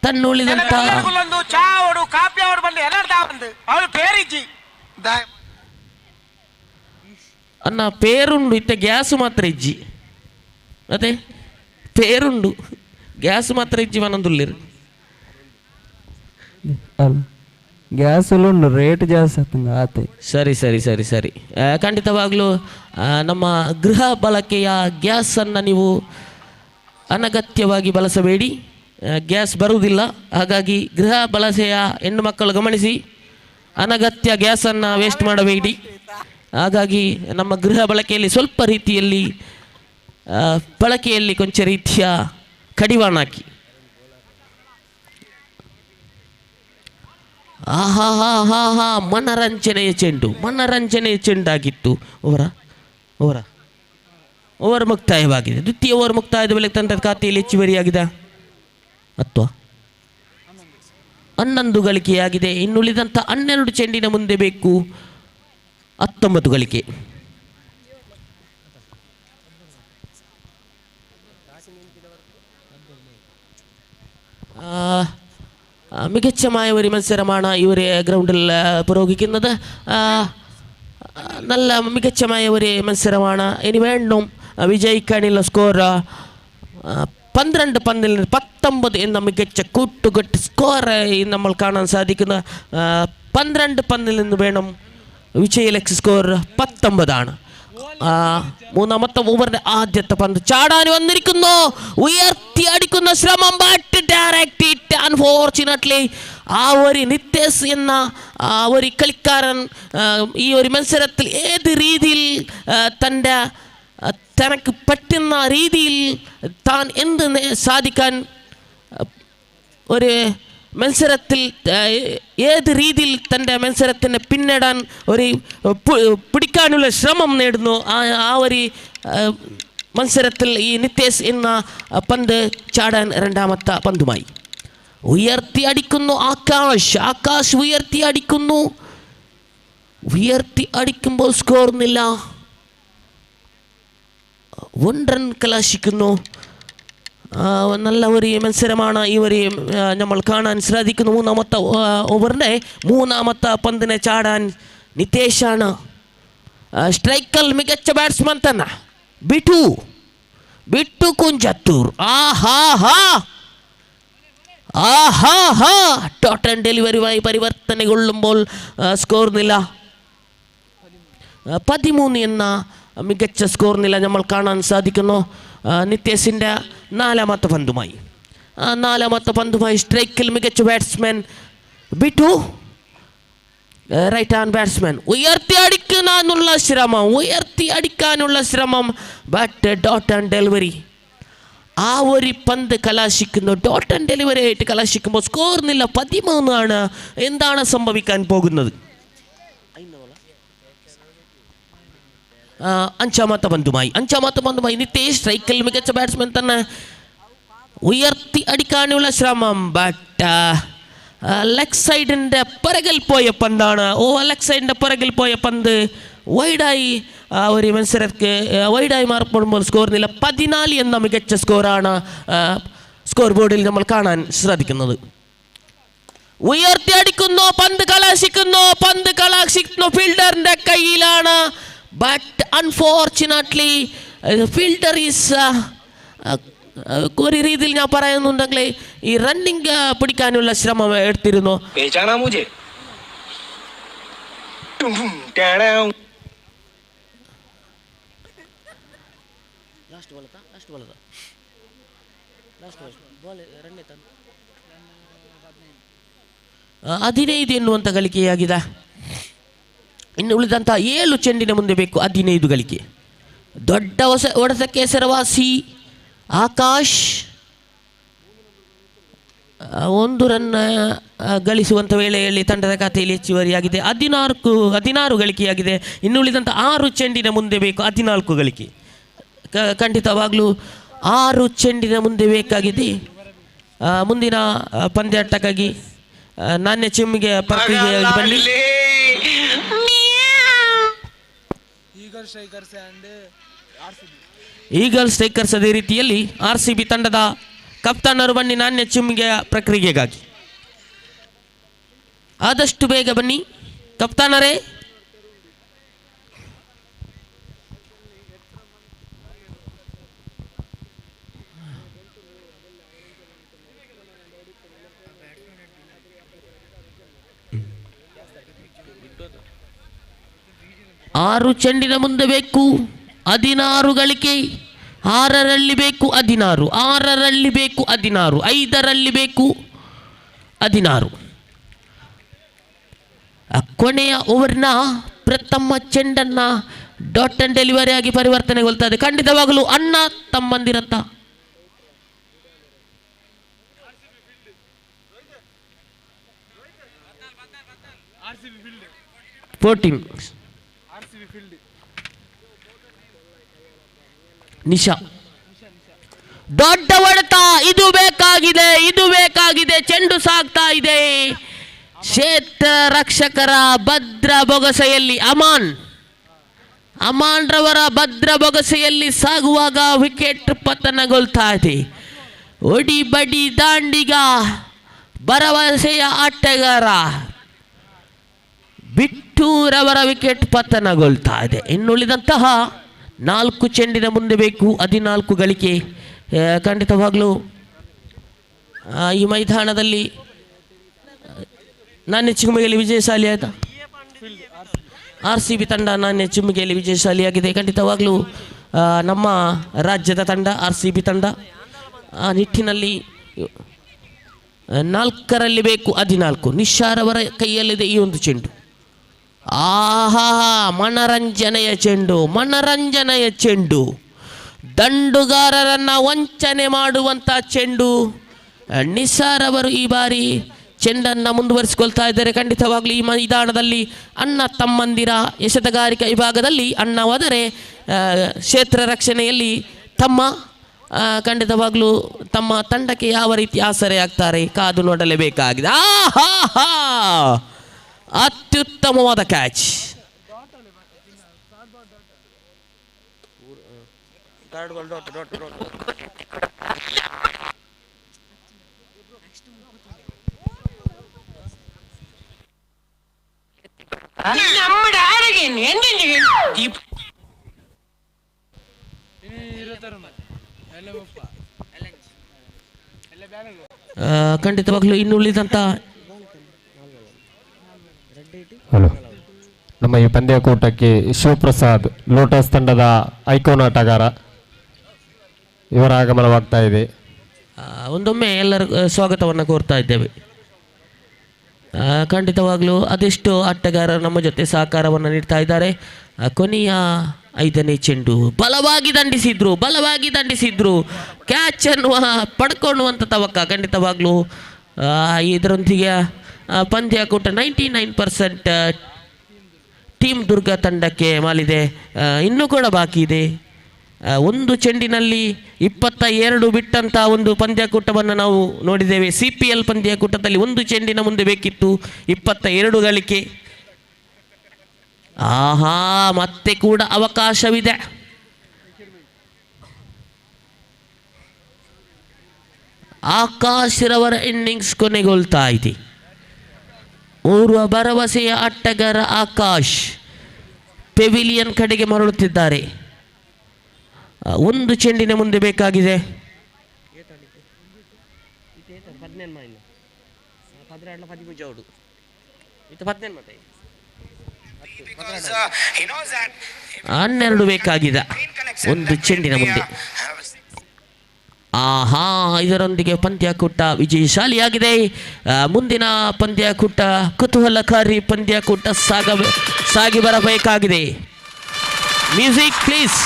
ತನ್ನುಳಿದಂಥ ಅನ್ನ ಪೇರುಂಡು ಇತ್ತ ಗ್ಯಾಸ್ ಮಾತ್ರ ಇಜ್ಜಿ, ಅದೇ ಪೇರುಂಡು ಗ್ಯಾಸ್ ಮಾತ್ರ ಇಜ್ಜಿ ಮನೊಂದುಲ್ಲಿರು ಗ್ಯಾಸಲ್ಲೂ ರೇಟ್ ಜಾಸ್ತಿ ಆತ. ಸರಿ ಸರಿ ಸರಿ ಸರಿ ಖಂಡಿತವಾಗ್ಲೂ ನಮ್ಮ ಗೃಹ ಬಳಕೆಯ ಗ್ಯಾಸನ್ನು ನೀವು ಅನಗತ್ಯವಾಗಿ ಬಳಸಬೇಡಿ. ಗ್ಯಾಸ್ ಬರುವುದಿಲ್ಲ, ಹಾಗಾಗಿ ಗೃಹ ಬಳಕೆಯ ಹೆಣ್ಣು ಮಕ್ಕಳು ಗಮನಿಸಿ, ಅನಗತ್ಯ ಗ್ಯಾಸನ್ನು ವೇಸ್ಟ್ ಮಾಡಬೇಡಿ. ಹಾಗಾಗಿ ನಮ್ಮ ಗೃಹ ಬಳಕೆಯಲ್ಲಿ ಸ್ವಲ್ಪ ರೀತಿಯಲ್ಲಿ ಬಳಕೆಯಲ್ಲಿ ಕೊಂಚ ರೀತಿಯ ಕಡಿವಾಣ ಹಾಕಿ. ಮನರಂಜನೆಯ ಚೆಂಡಾಗಿತ್ತು. ಓವರ್ ಮುಕ್ತಾಯವಾಗಿದೆ. ದ್ವಿತೀಯ ಓವರ್ ಮುಕ್ತಾಯದ ವೇಳೆ ತಂಡದ ಖಾತೆಯಲ್ಲಿ ಹೆಚ್ಚುವರಿಯಾಗಿದೆ 11 ಗಳಿಕೆಯಾಗಿದೆ. ಇನ್ನುಳಿದಂಥ 12 ಚೆಂಡಿನ ಮುಂದೆ ಬೇಕು 19 ಗಳಿಕೆ. മികച്ചമായ ഒരു മത്സരമാണ് ഇവർ ഗ്രൗണ്ടിൽ പുരോഗമിക്കുന്നത്. നല്ല മികച്ചമായ ഒരു മത്സരമാണ്. ഇനി വീണ്ടും വിജയിക്കാനുള്ള സ്കോർ 12 പന്തിൽ 19 എന്ന മികച്ച കൂട്ടുകെട്ട് സ്കോർ നമ്മൾ കാണാൻ സാധിക്കുന്ന 12 പന്തിൽ നിന്ന് വേണം വിജയലക്ഷ്യ സ്കോർ 19 മൂന്നാമത്തെ ഓവറിന്റെ ആദ്യത്തെ പന്ത് ചാടാൻ വന്നിരിക്കുന്നു. ഉയർത്തി അടിക്കുന്ന ശ്രമം, ബട്ട് ഡയറക്റ്റ് ഹിറ്റ്. അൺഫോർച്ചുനേറ്റ്ലി ആ ഒരു നിതേഷ് എന്ന ഒരു കളിക്കാരൻ ഈ ഒരു മത്സരത്തിൽ ഏത് രീതിയിൽ തനക്ക് പറ്റുന്ന രീതിയിൽ താൻ എന്ത് സാധിക്കാൻ ഒരു മത്സരത്തിൽ ഏത് രീതിയിൽ തൻ്റെ മത്സരത്തിനെ പിന്നിടാൻ ഒരു പിടിക്കാനുള്ള ശ്രമം നേടുന്നു. ആ ഒരു മത്സരത്തിൽ ഈ നിതേഷ് എന്ന പന്ത് ചാടാൻ രണ്ടാമത്തെ പന്തുമായി ഉയർത്തി അടിക്കുന്നു ആകാശ് ഉയർത്തി അടിക്കുമ്പോൾ സ്കോർന്നില്ല. 1 റൺ കലാശിക്കുന്നു. നല്ല ഒരു മത്സരമാണ് ഈ ഒരു നമ്മൾ കാണാൻ സാധിക്കുന്നു. മൂന്നാമത്തെ ഓവറിൻ്റെ മൂന്നാമത്തെ പന്തിനെ ചാടാൻ നിതേഷാണ്. സ്ട്രൈക്കൽ മികച്ച ബാറ്റ്സ്മാൻ തന്നെ ബിട്ടു കുഞ്ചത്തൂർ. ടോട്ടൽ ഡെലിവറിയുമായി പരിവർത്തനകൊള്ളുമ്പോൾ സ്കോർ നില 13 എന്ന മികച്ച സ്കോർ നില നമ്മൾ കാണാൻ സാധിക്കുന്നു. നിതേഷിൻ്റെ നാലാമത്തെ പന്തുമായി സ്ട്രൈക്കിൽ മികച്ച batsman Bittu, right hand batsman ഉയർത്തി അടിക്കാനുള്ള ശ്രമം ബട്ട് ഡോട്ട് ആൻഡ് ഡെലിവറി. ആ ഒരു പന്ത് കലാശിക്കുന്നു. ഡോട്ട് ആൻഡ് ഡെലിവറി ആയിട്ട് കലാശിക്കുമ്പോൾ സ്കോർ നില 13. എന്താണ് സംഭവിക്കാൻ പോകുന്നത്? അഞ്ചാമത്തെ പന്തുമായി നിതേഷ് സ്ട്രൈക്കിൽ മികച്ച ബാറ്റ്സ്മാൻ തന്നെ ഉയർത്തി അടിക്കാനുള്ള ശ്രമം ബട്ട് ലെഗ് സൈഡിൻ്റെ പിറകിൽ പോയ പന്താണ്. പിറകിൽ പോയ പന്ത് വൈഡായി ഒരു മത്സരക്ക് വൈഡായി മാറപ്പെടുമ്പോൾ സ്കോർ നില 14 എന്ന മികച്ച സ്കോറാണ് സ്കോർ ബോർഡിൽ നമ്മൾ കാണാൻ സാധിക്കുന്നത്. ഉയർത്തി അടിക്കുന്നു, പന്ത് കലാശിക്കുന്നു ഫീൽഡറിൻ്റെ കയ്യിലാണ്. ബട്ട് അൺഫോർച്ചുനേറ്റ്ലി ഫീൽഡർ ഈസ് ഒരു രീതിയിൽ ഞാൻ പറയുന്നുണ്ടെങ്കിൽ ഈ റണ്ണിങ് പിടിക്കാനുള്ള ശ്രമം എടുത്തിരുന്നു. ಹದಿನೈದು ಎನ್ನುವಂಥ ಗಳಿಕೆಯಾಗಿದೆ. ಇನ್ನು ಉಳಿದಂಥ 7 ಚೆಂಡಿನ ಮುಂದೆ ಬೇಕು 15 ಗಳಿಕೆ. ದೊಡ್ಡ ಹೊಡೆತಕ್ಕೆ ಹೆಸರುವಾಸಿ ಆಕಾಶ್ 1 ರನ್ ಗಳಿಸುವಂಥ ವೇಳೆಯಲ್ಲಿ ತಂಡದ ಖಾತೆಯಲ್ಲಿ ಹೆಚ್ಚುವರಿಯಾಗಿದೆ. 16 ಗಳಿಕೆಯಾಗಿದೆ. ಇನ್ನು ಉಳಿದಂಥ 6 ಚೆಂಡಿನ ಮುಂದೆ ಬೇಕು 14 ಗಳಿಕೆ. ಖಂಡಿತವಾಗಲೂ 6 ಚೆಂಡಿನ ಮುಂದೆ ಬೇಕಾಗಿದೆ. ಮುಂದಿನ ಪಂದ್ಯಾಟಕ್ಕಾಗಿ ನಾಣ್ಯ ಚಿಮ್ಮಿಗೆ ಪ್ರಕ್ರಿಯೆಯಾಗಿ ಬನ್ನಿ. ಈಗಲ್ ಸ್ಟ್ರೈಕರ್ಸ್ ಅದೇ ರೀತಿಯಲ್ಲಿ RCB ತಂಡದ ಕಪ್ತಾನರು ಬನ್ನಿ ನಾಣ್ಯ ಚಿಮ್ಮಿಗೆ ಪ್ರಕ್ರಿಯೆಗಾಗಿ. ಆದಷ್ಟು ಬೇಗ ಬನ್ನಿ ಕಪ್ತಾನರೇ. ಆರು ಚೆಂಡಿನ ಮುಂದೆ ಬೇಕು 16 ಗಳಿಕೆ. 6ರಲ್ಲಿ ಬೇಕು 16, 6ರಲ್ಲಿ ಬೇಕು 16, 5ರಲ್ಲಿ ಬೇಕು 16. ಕೊನೆಯ ಓವರ್ನ ಪ್ರಥಮ ಚೆಂಡನ್ನ ಡಾಟ್ ಅಂಡ್ ಡೆಲಿವರಿ ಆಗಿ ಪರಿವರ್ತನೆಗೊಳ್ತದೆ. ಖಂಡಿತವಾಗಲೂ ಅಣ್ಣ ತಮ್ಮಂದಿರಂತ ನಿಶಾ ದೊಡ್ಡ ಹೊಡೆತ. ಇದು ಬೇಕಾಗಿದೆ. ಚೆಂಡು ಸಾಗ್ತಾ ಇದೆ. ಕ್ಷೇತ್ರ ರಕ್ಷಕರ ಭದ್ರ ಬೊಗಸೆಯಲ್ಲಿ ಅಮಾನ್ ರವರ ಭದ್ರ ಬೊಗಸೆಯಲ್ಲಿ ಸಾಗುವಾಗ ವಿಕೆಟ್ ಪತನಗೊಳ್ತಾ ಇದೆ. ಒಡಿ ಬಡಿ ದಾಂಡಿಗ ಭರವಸೆಯ ಆಟಗಾರ ಬಿಟ್ಟೂರವರ ವಿಕೆಟ್ ಪತನಗೊಳ್ತಾ ಇದೆ. ಇನ್ನುಳಿದಂತಹ 4 ಚೆಂಡಿನ ಮುಂದೆ ಬೇಕು 14 ಗಳಿಕೆ. ಖಂಡಿತವಾಗಲೂ ಈ ಮೈದಾನದಲ್ಲಿ ನಾಣ್ಯ ಚಿಮ್ಮುಗೆಯಲ್ಲಿ ವಿಜಯಶಾಲಿ ಆಯಿತಾ? RCB ತಂಡ ನಾಣ್ಯ ಚಿಮ್ಮುಗೆಯಲ್ಲಿ ವಿಜಯಶಾಲಿಯಾಗಿದೆ. ಖಂಡಿತವಾಗಲೂ ನಮ್ಮ ರಾಜ್ಯದ ತಂಡ RCB ತಂಡ ಆ ನಿಟ್ಟಿನಲ್ಲಿ 4ರಲ್ಲಿ ಬೇಕು 14. ನಿಶಾರವರ ಕೈಯಲ್ಲಿದೆ ಈ ಒಂದು ಚೆಂಡು. ಆಹಾ, ಮನರಂಜನೆಯ ಚೆಂಡು, ದಂಡುಗಾರರನ್ನ ವಂಚನೆ ಮಾಡುವಂಥ ಚೆಂಡು. ನಿಸಾರ್ ಅವರು ಈ ಬಾರಿ ಚೆಂಡನ್ನು ಮುಂದುವರಿಸಿಕೊಳ್ತಾ ಇದ್ದಾರೆ. ಖಂಡಿತವಾಗಲೂ ಈ ಮೈದಾನದಲ್ಲಿ ಅಣ್ಣ ತಮ್ಮಂದಿರ ಎಸೆತಗಾರಿಕಾ ವಿಭಾಗದಲ್ಲಿ ಅಣ್ಣ ಹೋದರೆ ಕ್ಷೇತ್ರ ರಕ್ಷಣೆಯಲ್ಲಿ ತಮ್ಮ ಖಂಡಿತವಾಗಲೂ ತಮ್ಮ ತಂಡಕ್ಕೆ ಯಾವ ರೀತಿ ಆಸರೆ ಆಗ್ತಾರೆ ಕಾದು ನೋಡಲೇಬೇಕಾಗಿದೆ. ಆಹಾ, ಅತ್ಯುತ್ತಮವಾದ ಕ್ಯಾಚ್. ಖಂಡಿತವಾಗ್ಲೂ ಇನ್ನುಳಿದಂತ ಹಲೋ, ನಮ್ಮ ಈ ಪಂದ್ಯಕೂಟಕ್ಕೆ ಶಿವಪ್ರಸಾದ್ ಲೋಟಸ್ ತಂಡದ ಐಕೋನ್ ಆಟಗಾರ ಇವರ ಆಗಮನವಾಗ್ತಾ ಇದೆ. ಒಂದೊಮ್ಮೆ ಎಲ್ಲರೂ ಸ್ವಾಗತವನ್ನು ಕೋರ್ತಾ ಇದ್ದೇವೆ. ಖಂಡಿತವಾಗಲೂ ಅದೆಷ್ಟು ಆಟಗಾರರು ನಮ್ಮ ಜೊತೆ ಸಹಕಾರವನ್ನು ನೀಡ್ತಾ ಇದ್ದಾರೆ. ಕೊನೆಯ 5ನೇ ಚೆಂಡು ಬಲವಾಗಿ ದಂಡಿಸಿದ್ರು ಕ್ಯಾಚ್ ಅನ್ನುವ ಪಡ್ಕೊಳ್ಳುವಂಥ ತವಕ. ಖಂಡಿತವಾಗ್ಲೂ ಇದರೊಂದಿಗೆ ಪಂದ್ಯಕೂಟ 99% ಟೀಮ್ ದುರ್ಗ ತಂಡಕ್ಕೆ ಮಾಲಿದೆ. ಇನ್ನೂ ಕೂಡ ಬಾಕಿ ಇದೆ. ಒಂದು ಚೆಂಡಿನಲ್ಲಿ 22 ಬಿಟ್ಟಂಥ ಒಂದು ಪಂದ್ಯಕೂಟವನ್ನು ನಾವು ನೋಡಿದ್ದೇವೆ. CPL ಪಂದ್ಯಕೂಟದಲ್ಲಿ ಒಂದು ಚೆಂಡಿನ ಮುಂದೆ ಬೇಕಿತ್ತು 22 ಗಳಿಕೆ. ಆಹಾ, ಮತ್ತೆ ಕೂಡ ಅವಕಾಶವಿದೆ. ಆಕಾಶ್ ರವರ ಇನ್ನಿಂಗ್ಸ್ ಕೊನೆಗೊಳ್ತಾ ಇದೆ. ಓರ್ವ ಭರವಸೆಯ ಆಟಗಾರ ಆಕಾಶ್ ಪೆವಿಲಿಯನ್ ಕಡೆಗೆ ಮರಳುತ್ತಿದ್ದಾರೆ. ಒಂದು ಚೆಂಡಿನ ಮುಂದೆ ಬೇಕಾಗಿದೆ. ಹನ್ನೆರಡು ಬೇಕಾಗಿದೆ ಒಂದು ಚೆಂಡಿನ ಮುಂದೆ. ಆಹಾ, ಇದರೊಂದಿಗೆ ಪಂದ್ಯಕೂಟ ವಿಜಯಶಾಲಿಯಾಗಿದೆ. ಮುಂದಿನ ಪಂದ್ಯಕೂಟ ಕುತೂಹಲಕಾರಿ ಪಂದ್ಯಕೂಟ ಸಾಗಿ ಬರಬೇಕಾಗಿದೆ. Music please.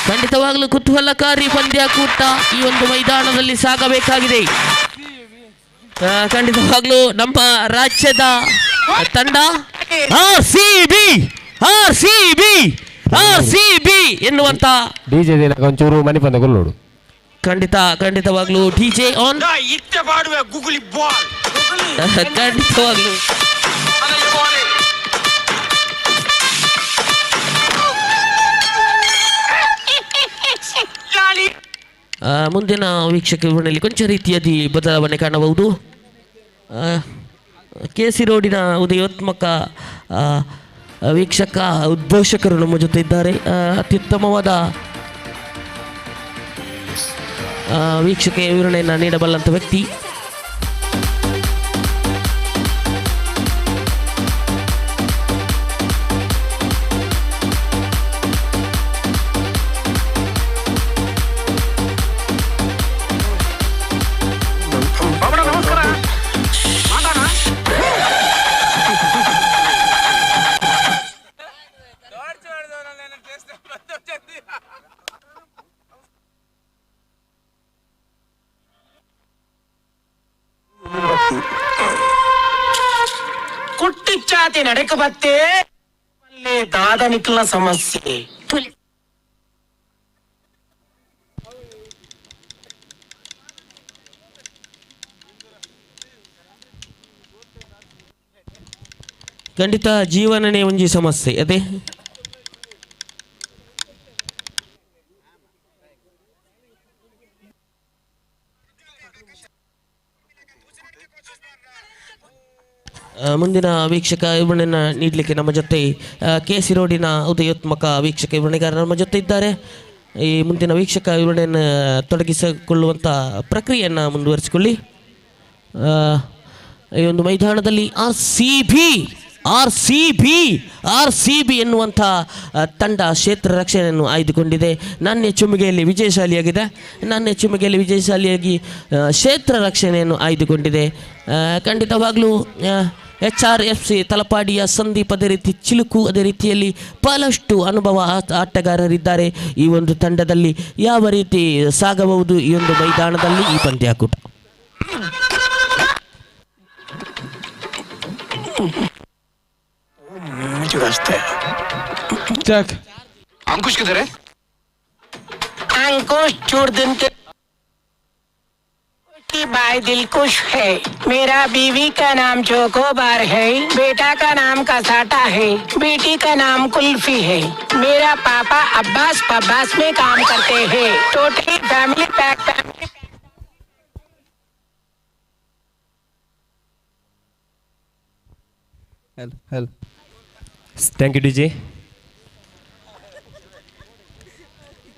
ಖಂಡಿತವಾಗಲೂ ಕುತೂಹಲಕಾರಿ ಪಂದ್ಯಕೂಟ ಈ ಒಂದು ಮೈದಾನದಲ್ಲಿ ಸಾಗಬೇಕಾಗಿದೆ. ಖಂಡಿತವಾಗಲೂ ನಮ್ಮ ರಾಜ್ಯದ ತಂಡ RCB ಎನ್ನುವಂತ DJ ಒಂಚೂರು ಮನೆ ಪಂದ್ಯ ನೋಡು. ಖಂಡಿತವಾಗ್ಲೂ DJ ಆನ್. ಖಂಡಿತವಾಗ್ಲೂ ಮುಂದಿನ ವೀಕ್ಷಕ ವಿವರಣೆಯಲ್ಲಿ ಕೊಂಚ ರೀತಿಯಾದ ಬದಲಾವಣೆ ಕಾಣಬಹುದು. KC ರೋಡಿನ ಉದಯೋತ್ಮಕ ವೀಕ್ಷಕ ಉದ್ಘೋಷಕರು ನಮ್ಮ ಜೊತೆ ಇದ್ದಾರೆ. ಅತ್ಯುತ್ತಮವಾದ ವೀಕ್ಷಕ ವಿವರಣೆಯನ್ನು ನೀಡಬಲ್ಲಂಥ ವ್ಯಕ್ತಿ. ಕುಟ್ಟಿಚ್ಚಾತಿ ನಡೆಕ ಬತ್ತೆ ದಾದ ನಿಖಲ್ನ ಸಮಸ್ಯೆ. ಖಂಡಿತ ಜೀವನನೇ ಒಂಜಿ ಸಮಸ್ಯೆ ಅದೇ. ಮುಂದಿನ ವೀಕ್ಷಕ ವಿವರಣೆಯನ್ನು ನೀಡಲಿಕ್ಕೆ ನಮ್ಮ ಜೊತೆ KC ರೋಡಿನ ಉದಯೋತ್ಮಕ ವೀಕ್ಷಕ ವಿವರಣೆಗಾರರು ನಮ್ಮ ಜೊತೆ ಇದ್ದಾರೆ. ಈ ಮುಂದಿನ ವೀಕ್ಷಕ ವಿವರಣೆಯನ್ನು ತೊಡಗಿಸಿಕೊಳ್ಳುವಂಥ ಪ್ರಕ್ರಿಯೆಯನ್ನು ಮುಂದುವರಿಸಿಕೊಳ್ಳಿ. ಈ ಒಂದು ಮೈದಾನದಲ್ಲಿ ಆರ್ ಸಿ ಬಿ ಎನ್ನುವಂಥ ತಂಡ ಕ್ಷೇತ್ರ ರಕ್ಷಣೆಯನ್ನು ಆಯ್ದುಕೊಂಡಿದೆ. ನಾಣ್ಯ ಚುಮ್ಮಿಗೆಯಲ್ಲಿ ವಿಜಯಶಾಲಿಯಾಗಿ ಕ್ಷೇತ್ರ ರಕ್ಷಣೆಯನ್ನು ಆಯ್ದುಕೊಂಡಿದೆ. ಖಂಡಿತವಾಗಲೂ HRFC ತಲಪಾಡಿಯ ಸಂದೀಪ್, ಅದೇ ರೀತಿ ಚಿಲುಕು, ಅದೇ ರೀತಿಯಲ್ಲಿ ಬಹಳಷ್ಟು ಅನುಭವ ಆಟಗಾರರಿದ್ದಾರೆ ಈ ಒಂದು ತಂಡದಲ್ಲಿ. ಯಾವ ರೀತಿ ಸಾಗಬಹುದು ಈ ಒಂದು ಮೈದಾನದಲ್ಲಿ ಈ ಪಂದ್ಯಾಕೂಟ? अंकुश किधर है? अंकुश छोड़ दिन के भाई दिलकुश है। मेरा बीवी का नाम चोकोबार है, बेटा का नाम कसाटा है, बेटी का नाम कुल्फी है। मेरा पापा अब्बास में काम करते हैं। Totally family pack. Hello thank you DJ.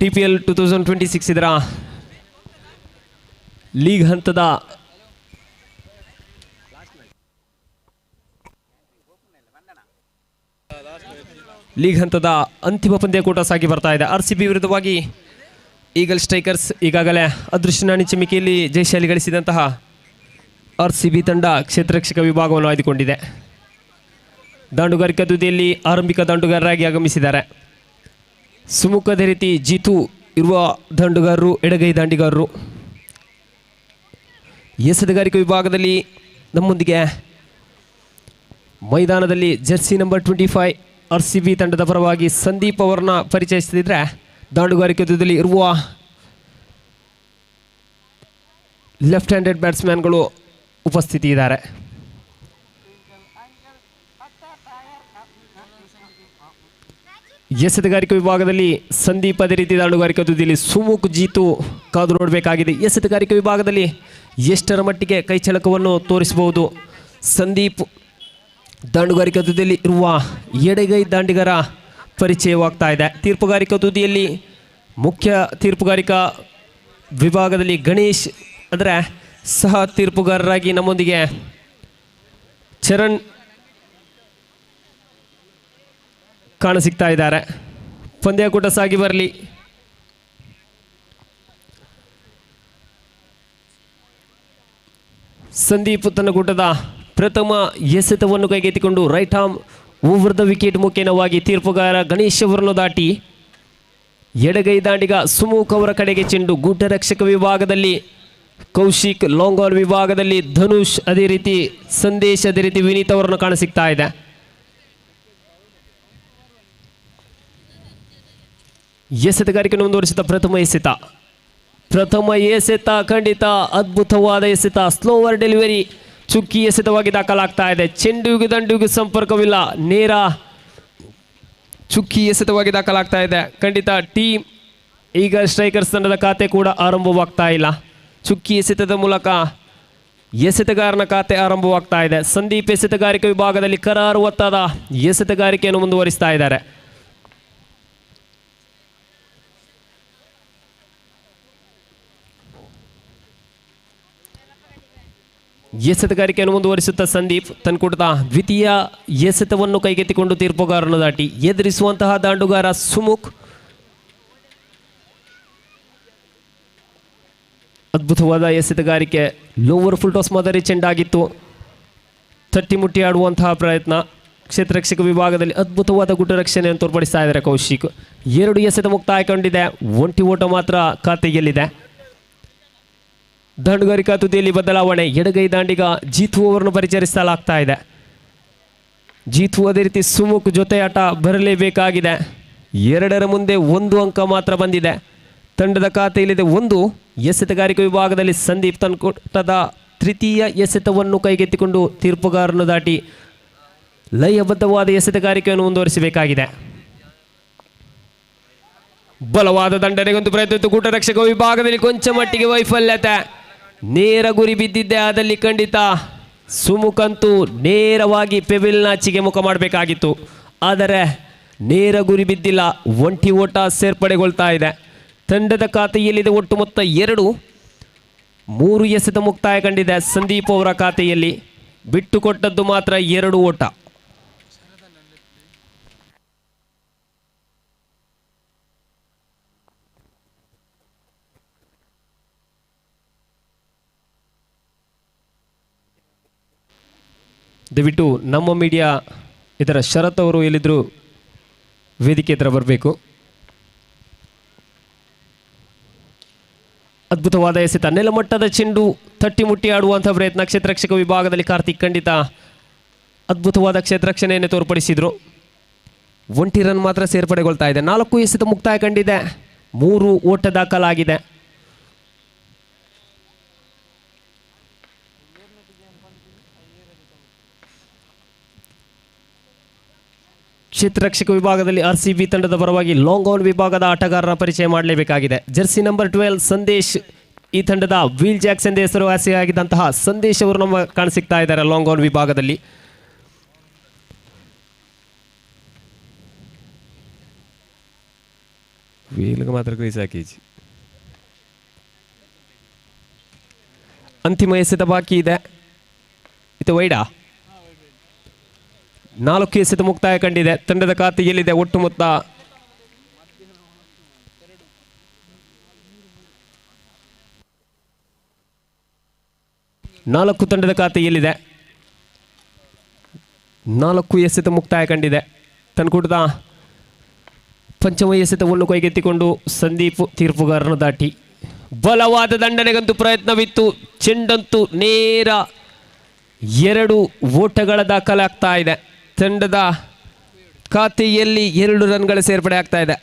TPL 2026 ಇದರ ಲೀಗ್ ಹಂತದ ಅಂತಿಮ ಪಂದ್ಯಕೂಟ ಸಾಗಿ ಬರ್ತಾ ಇದೆ. RCB ವಿರುದ್ಧವಾಗಿ ಈಗಲ್ ಸ್ಟ್ರೈಕರ್ಸ್ ಈಗಾಗಲೇ ಅದೃಷ್ಟ ನಾಣ್ಯ ಚಿಮ್ಮಿಕೆಯಲ್ಲಿ ಜಯಶಾಲಿ ಗಳಿಸಿದಂತಹ RCB ತಂಡ ಕ್ಷೇತ್ರರಕ್ಷಕ ವಿಭಾಗವನ್ನು ಆಯ್ದುಕೊಂಡಿದೆ. ದಾಂಡುಗಾರಿಕಾ ತುದಿಯಲ್ಲಿ ಆರಂಭಿಕ ದಾಂಡುಗಾರರಾಗಿ ಆಗಮಿಸಿದ್ದಾರೆ. ಸುಮುಖದ ರೀತಿ ಜೀತು ಇರುವ ದಾಂಡುಗಾರರು, ಎಡಗೈ ದಾಂಡಿಗಾರರು. ಎಸೆತಗಾರಿಕೆ ವಿಭಾಗದಲ್ಲಿ ನಮ್ಮೊಂದಿಗೆ ಮೈದಾನದಲ್ಲಿ ಜೆರ್ಸಿ ನಂಬರ್ 25 RCB ತಂಡದ ಪರವಾಗಿ ಸಂದೀಪ್ ಅವರನ್ನ ಪರಿಚಯಿಸ್ತಿದ್ರೆ, ದಾಂಡುಗಾರಿಕೆ ತುದಿಯಲ್ಲಿ ಇರುವ ಲೆಫ್ಟ್ ಹ್ಯಾಂಡೆಡ್ ಬ್ಯಾಟ್ಸ್ಮ್ಯಾನ್ಗಳು ಉಪಸ್ಥಿತಿ ಇದ್ದಾರೆ. ಎಸೆತಗಾರಿಕೆ ವಿಭಾಗದಲ್ಲಿ ಸಂದೀಪ್, ಅದೇ ರೀತಿ ದಾಂಡುಗಾರಿಕೆ ತುದಿಯಲ್ಲಿ ಸುಮುಖ್, ಜೀತು ಕಾದು ನೋಡಬೇಕಾಗಿದೆ. ಎಸೆತಗಾರಿಕೆ ವಿಭಾಗದಲ್ಲಿ ಎಷ್ಟರ ಮಟ್ಟಿಗೆ ಕೈಚಳಕವನ್ನು ತೋರಿಸಬಹುದು ಸಂದೀಪ್. ದಾಂಡುಗಾರಿಕೆ ತುದಿಯಲ್ಲಿ ಇರುವ ಎಡಗೈ ದಾಂಡಿಗರ ಪರಿಚಯವಾಗ್ತಾ ಇದೆ. ತೀರ್ಪುಗಾರಿಕಾ ತುದಿಯಲ್ಲಿ ಮುಖ್ಯ ತೀರ್ಪುಗಾರಿಕಾ ವಿಭಾಗದಲ್ಲಿ ಗಣೇಶ್ ಅಂದರೆ ಸಹ ತೀರ್ಪುಗಾರರಾಗಿ ನಮ್ಮೊಂದಿಗೆ ಚರಣ್ ಕಾಣಸಿಗ್ತಾ ಇದ್ದಾರೆ. ಪಂದ್ಯಾಕೂಟ ಸಾಗಿ ಬರಲಿ. ಸಂದೀಪ್ ತನ್ನ ಕೂಟದ ಪ್ರಥಮ ಎಸೆತವನ್ನು ಕೈಗೆತ್ತಿಕೊಂಡು right arm over the wicket ಮುಖೇನವಾಗಿ ತೀರ್ಪುಗಾರ ಗಣೇಶ್ ಅವರನ್ನು ದಾಟಿ ಎಡಗೈ ದಾಂಡಿಗ ಸುಮುಖ್ ಅವರ ಕಡೆಗೆ ಚೆಂಡು. ಗೂಟರಕ್ಷಕ ವಿಭಾಗದಲ್ಲಿ ಕೌಶಿಕ್, ಲಾಂಗ್ ಆನ್ ವಿಭಾಗದಲ್ಲಿ ಧನುಷ್, ಅದೇ ರೀತಿ ಸಂದೇಶ್, ಅದೇ ರೀತಿ ವಿನೀತ್ ಅವರನ್ನು ಕಾಣಸಿಗ್ತಾ ಇದೆ. ಎಸೆತಗಾರಿಕೆಯನ್ನು ಮುಂದುವರಿಸಿದ ಪ್ರಥಮ ಎಸೆತ ಖಂಡಿತ ಅದ್ಭುತವಾದ ಎಸೆತ. ಸ್ಲೋವರ್ ಡೆಲಿವರಿ, ಚುಕ್ಕಿ ಎಸೆತವಾಗಿ ದಾಖಲಾಗ್ತಾ ಇದೆ. ಚೆಂಡುವಿಗೆ ದಂಡುವಿಗೆ ಸಂಪರ್ಕವಿಲ್ಲ, ನೇರ ಚುಕ್ಕಿ ಎಸೆತವಾಗಿ ದಾಖಲಾಗ್ತಾ ಇದೆ. ಖಂಡಿತ ಟೀಮ್ ಈಗ ಸ್ಟ್ರೈಕರ್ಸ್ ತಂಡದ ಖಾತೆ ಕೂಡ ಆರಂಭವಾಗ್ತಾ ಇಲ್ಲ. ಚುಕ್ಕಿ ಎಸೆತದ ಮೂಲಕ ಎಸೆತಗಾರನ ಖಾತೆ ಆರಂಭವಾಗ್ತಾ ಇದೆ. ಸಂದೀಪ್ ಎಸೆತಗಾರಿಕೆ ವಿಭಾಗದಲ್ಲಿ ಕರಾರುವತ್ತಾದ ಎಸೆತಗಾರಿಕೆಯನ್ನು ಮುಂದುವರಿಸ್ತಾ ಇದ್ದಾರೆ. ಎಸೆತಗಾರಿಕೆಯನ್ನು ಮುಂದುವರಿಸುತ್ತಾ ಸಂದೀಪ್ ತನ್ನ ಕೂಟದ ದ್ವಿತೀಯ ಎಸೆತವನ್ನು ಕೈಗೆತ್ತಿಕೊಂಡು ತೀರ್ಪುಗಾರನ್ನು ದಾಟಿ ಎದುರಿಸುವಂತಹ ದಾಂಡುಗಾರ ಸುಮುಖ್. ಅದ್ಭುತವಾದ ಎಸೆತಗಾರಿಕೆ, ಲೋವರ್ ಫುಲ್ ಟಾಸ್ ಮಾದರಿ ಚೆಂಡಾಗಿತ್ತು. ತಟ್ಟಿಮುಟ್ಟಿ ಆಡುವಂತಹ ಪ್ರಯತ್ನ. ಕ್ಷೇತ್ರರಕ್ಷಕ ವಿಭಾಗದಲ್ಲಿ ಅದ್ಭುತವಾದ ಗುಡ್ಡ ರಕ್ಷಣೆಯನ್ನು ತೋರ್ಪಡಿಸ್ತಾ ಇದ್ದಾರೆ ಕೌಶಿಕ್. 2 ಎಸೆತ ಮುಕ್ತಾಯ ಕಂಡಿದೆ, 1 ಓಟ ಮಾತ್ರ ಖಾತೆಯಲ್ಲಿದೆ. ದಾಂಡುಗಾರಿಕಾ ತುದಿಯಲ್ಲಿ ಬದಲಾವಣೆ. ಎಡಗೈ ದಾಂಡಿಗ ಜೀತು ಅವರನ್ನು ಪರಿಚಯಿಸಲಾಗ್ತಾ ಇದೆ. ಜೀತು ಅದೇ ರೀತಿ ಸುಮುಖ್ ಜೊತೆ ಆಟ ಬರಲೇಬೇಕಾಗಿದೆ. 2ರ ಮುಂದೆ 1 ಅಂಕ ಮಾತ್ರ ಬಂದಿದೆ. ತಂಡದ ಖಾತೆಯಲ್ಲಿದೆ 1. ಎಸೆತಗಾರಿಕೆ ವಿಭಾಗದಲ್ಲಿ ಸಂದೀಪ್ ತನ್ನ ಕೂಟದ ತೃತೀಯ ಎಸೆತವನ್ನು ಕೈಗೆತ್ತಿಕೊಂಡು ತೀರ್ಪುಗಾರನ್ನು ದಾಟಿ ಲಯಬದ್ಧವಾದ ಎಸೆತಗಾರಿಕೆಯನ್ನು ಮುಂದುವರಿಸಬೇಕಾಗಿದೆ. ಬಲವಾದ ದಂಡನೆಗೊಂದು ಪ್ರಯತ್ನ. ಕೂಟರಕ್ಷಕ ವಿಭಾಗದಲ್ಲಿ ಕೊಂಚ ಮಟ್ಟಿಗೆ ವೈಫಲ್ಯತೆ. ನೇರ ಗುರಿ ಬಿದ್ದಿದ್ದೆ, ಆದಲ್ಲಿ ಖಂಡಿತ ಸುಮುಖಂತೂ ನೇರವಾಗಿ ಪೆವಿಲ್ನಾಚಿಗೆ ಮುಖ ಮಾಡಬೇಕಾಗಿತ್ತು, ಆದರೆ ನೇರ ಗುರಿ ಬಿದ್ದಿಲ್ಲ. ಒಂಟಿ ಓಟ ಸೇರ್ಪಡೆಗೊಳ್ತಾ ಇದೆ. ತಂಡದ ಖಾತೆಯಲ್ಲಿದೆ ಒಟ್ಟು ಮೊತ್ತ 2. 3 ಎಸೆತ ಮುಕ್ತಾಯ ಕಂಡಿದೆ ಸಂದೀಪ್ ಅವರ ಖಾತೆಯಲ್ಲಿ. ಬಿಟ್ಟುಕೊಟ್ಟದ್ದು ಮಾತ್ರ 2 ಓಟ. ದಯವಿಟ್ಟು ನಮ್ಮ ಮೀಡಿಯಾ ಇದರ ಶರತ್ ಅವರು ಎಲ್ಲಿದ್ರು ವೇದಿಕೆ ಹತ್ರ ಬರಬೇಕು. ಅದ್ಭುತವಾದ ಎಸೆತ, ನೆಲಮಟ್ಟದ ಚೆಂಡು ತಟ್ಟಿ ಮುಟ್ಟಿ ಆಡುವಂಥ ಪ್ರಯತ್ನ ಕ್ಷೇತ್ರರಕ್ಷಕ ವಿಭಾಗದಲ್ಲಿ ಕಾರ್ತಿಕ್ ಖಂಡಿತ ಅದ್ಭುತವಾದ ಕ್ಷೇತ್ರರಕ್ಷಣೆಯನ್ನು ತೋರ್ಪಡಿಸಿದರು. ಒಂಟಿ ರನ್ ಮಾತ್ರ ಸೇರ್ಪಡೆಗೊಳ್ತಾ ಇದೆ. 4 ಎಸೆತ ಮುಕ್ತಾಯ ಕಂಡಿದೆ, 3 ಓಟ ದಾಖಲಾಗಿದೆ. ಕ್ಷೇತ್ರರಕ್ಷಕ ವಿಭಾಗದಲ್ಲಿ RCB ತಂಡದ ಪರವಾಗಿ ಲಾಂಗ್ ಆನ್ ವಿಭಾಗದ ಆಟಗಾರರ ಪರಿಚಯ ಮಾಡಲೇಬೇಕಾಗಿದೆ. ಜರ್ಸಿ ನಂಬರ್ 12 ಸಂದೇಶ್, ಈ ತಂಡದ ವೀಲ್ ಜಾಕ್ಸ್ ಎಂದೇ ಹೆಸರುವಾಸಿಯಾಗಿದ್ದಂತಹ ಸಂದೇಶ್ ಅವರು ನಮ್ಮ ಕಾಣಸಿಗ್ತಾ ಇದ್ದಾರೆ ಲಾಂಗ್ ಆನ್ ವಿಭಾಗದಲ್ಲಿ. ವೀಲ್ಗೆ ಮಾತ್ರ ಕ್ರೀಸ್ ಹಾಕೀಜಿ. ಅಂತಿಮ ಎಸೆತ ಬಾಕಿ ಇದೆ. ಇದು ವೈಡಾ. 4 ಎಸೆತ ಮುಕ್ತಾಯ ಕಂಡಿದೆ. ತಂಡದ ಖಾತೆಯಲ್ಲಿದೆ ಒಟ್ಟು ಮೊತ್ತ 4 ತಂಡದ ಖಾತೆಯಲ್ಲಿದೆ. 4 ಎಸೆತ ಮುಕ್ತಾಯ ಕಂಡಿದೆ. ತನ್ಕೂಟದ ಪಂಚಮ ಎಸೆತವನ್ನು ಕೈಗೆತ್ತಿಕೊಂಡು ಸಂದೀಪ್ ತೀರ್ಪುಗಾರನ ದಾಟಿ ಬಲವಾದ ದಂಡನೆಗಂತೂ ಪ್ರಯತ್ನವಿತ್ತು. ಚೆಂಡಂತೂ ನೇರ 2 ಓಟಗಳ ದಾಖಲಾಗ್ತಾ ಇದೆ. ತಂಡದ ಖಾತೆಯಲ್ಲಿ 2 ರನ್ಗಳ ಸೇರ್ಪಡೆ ಆಗ್ತಾ ಇದೆ.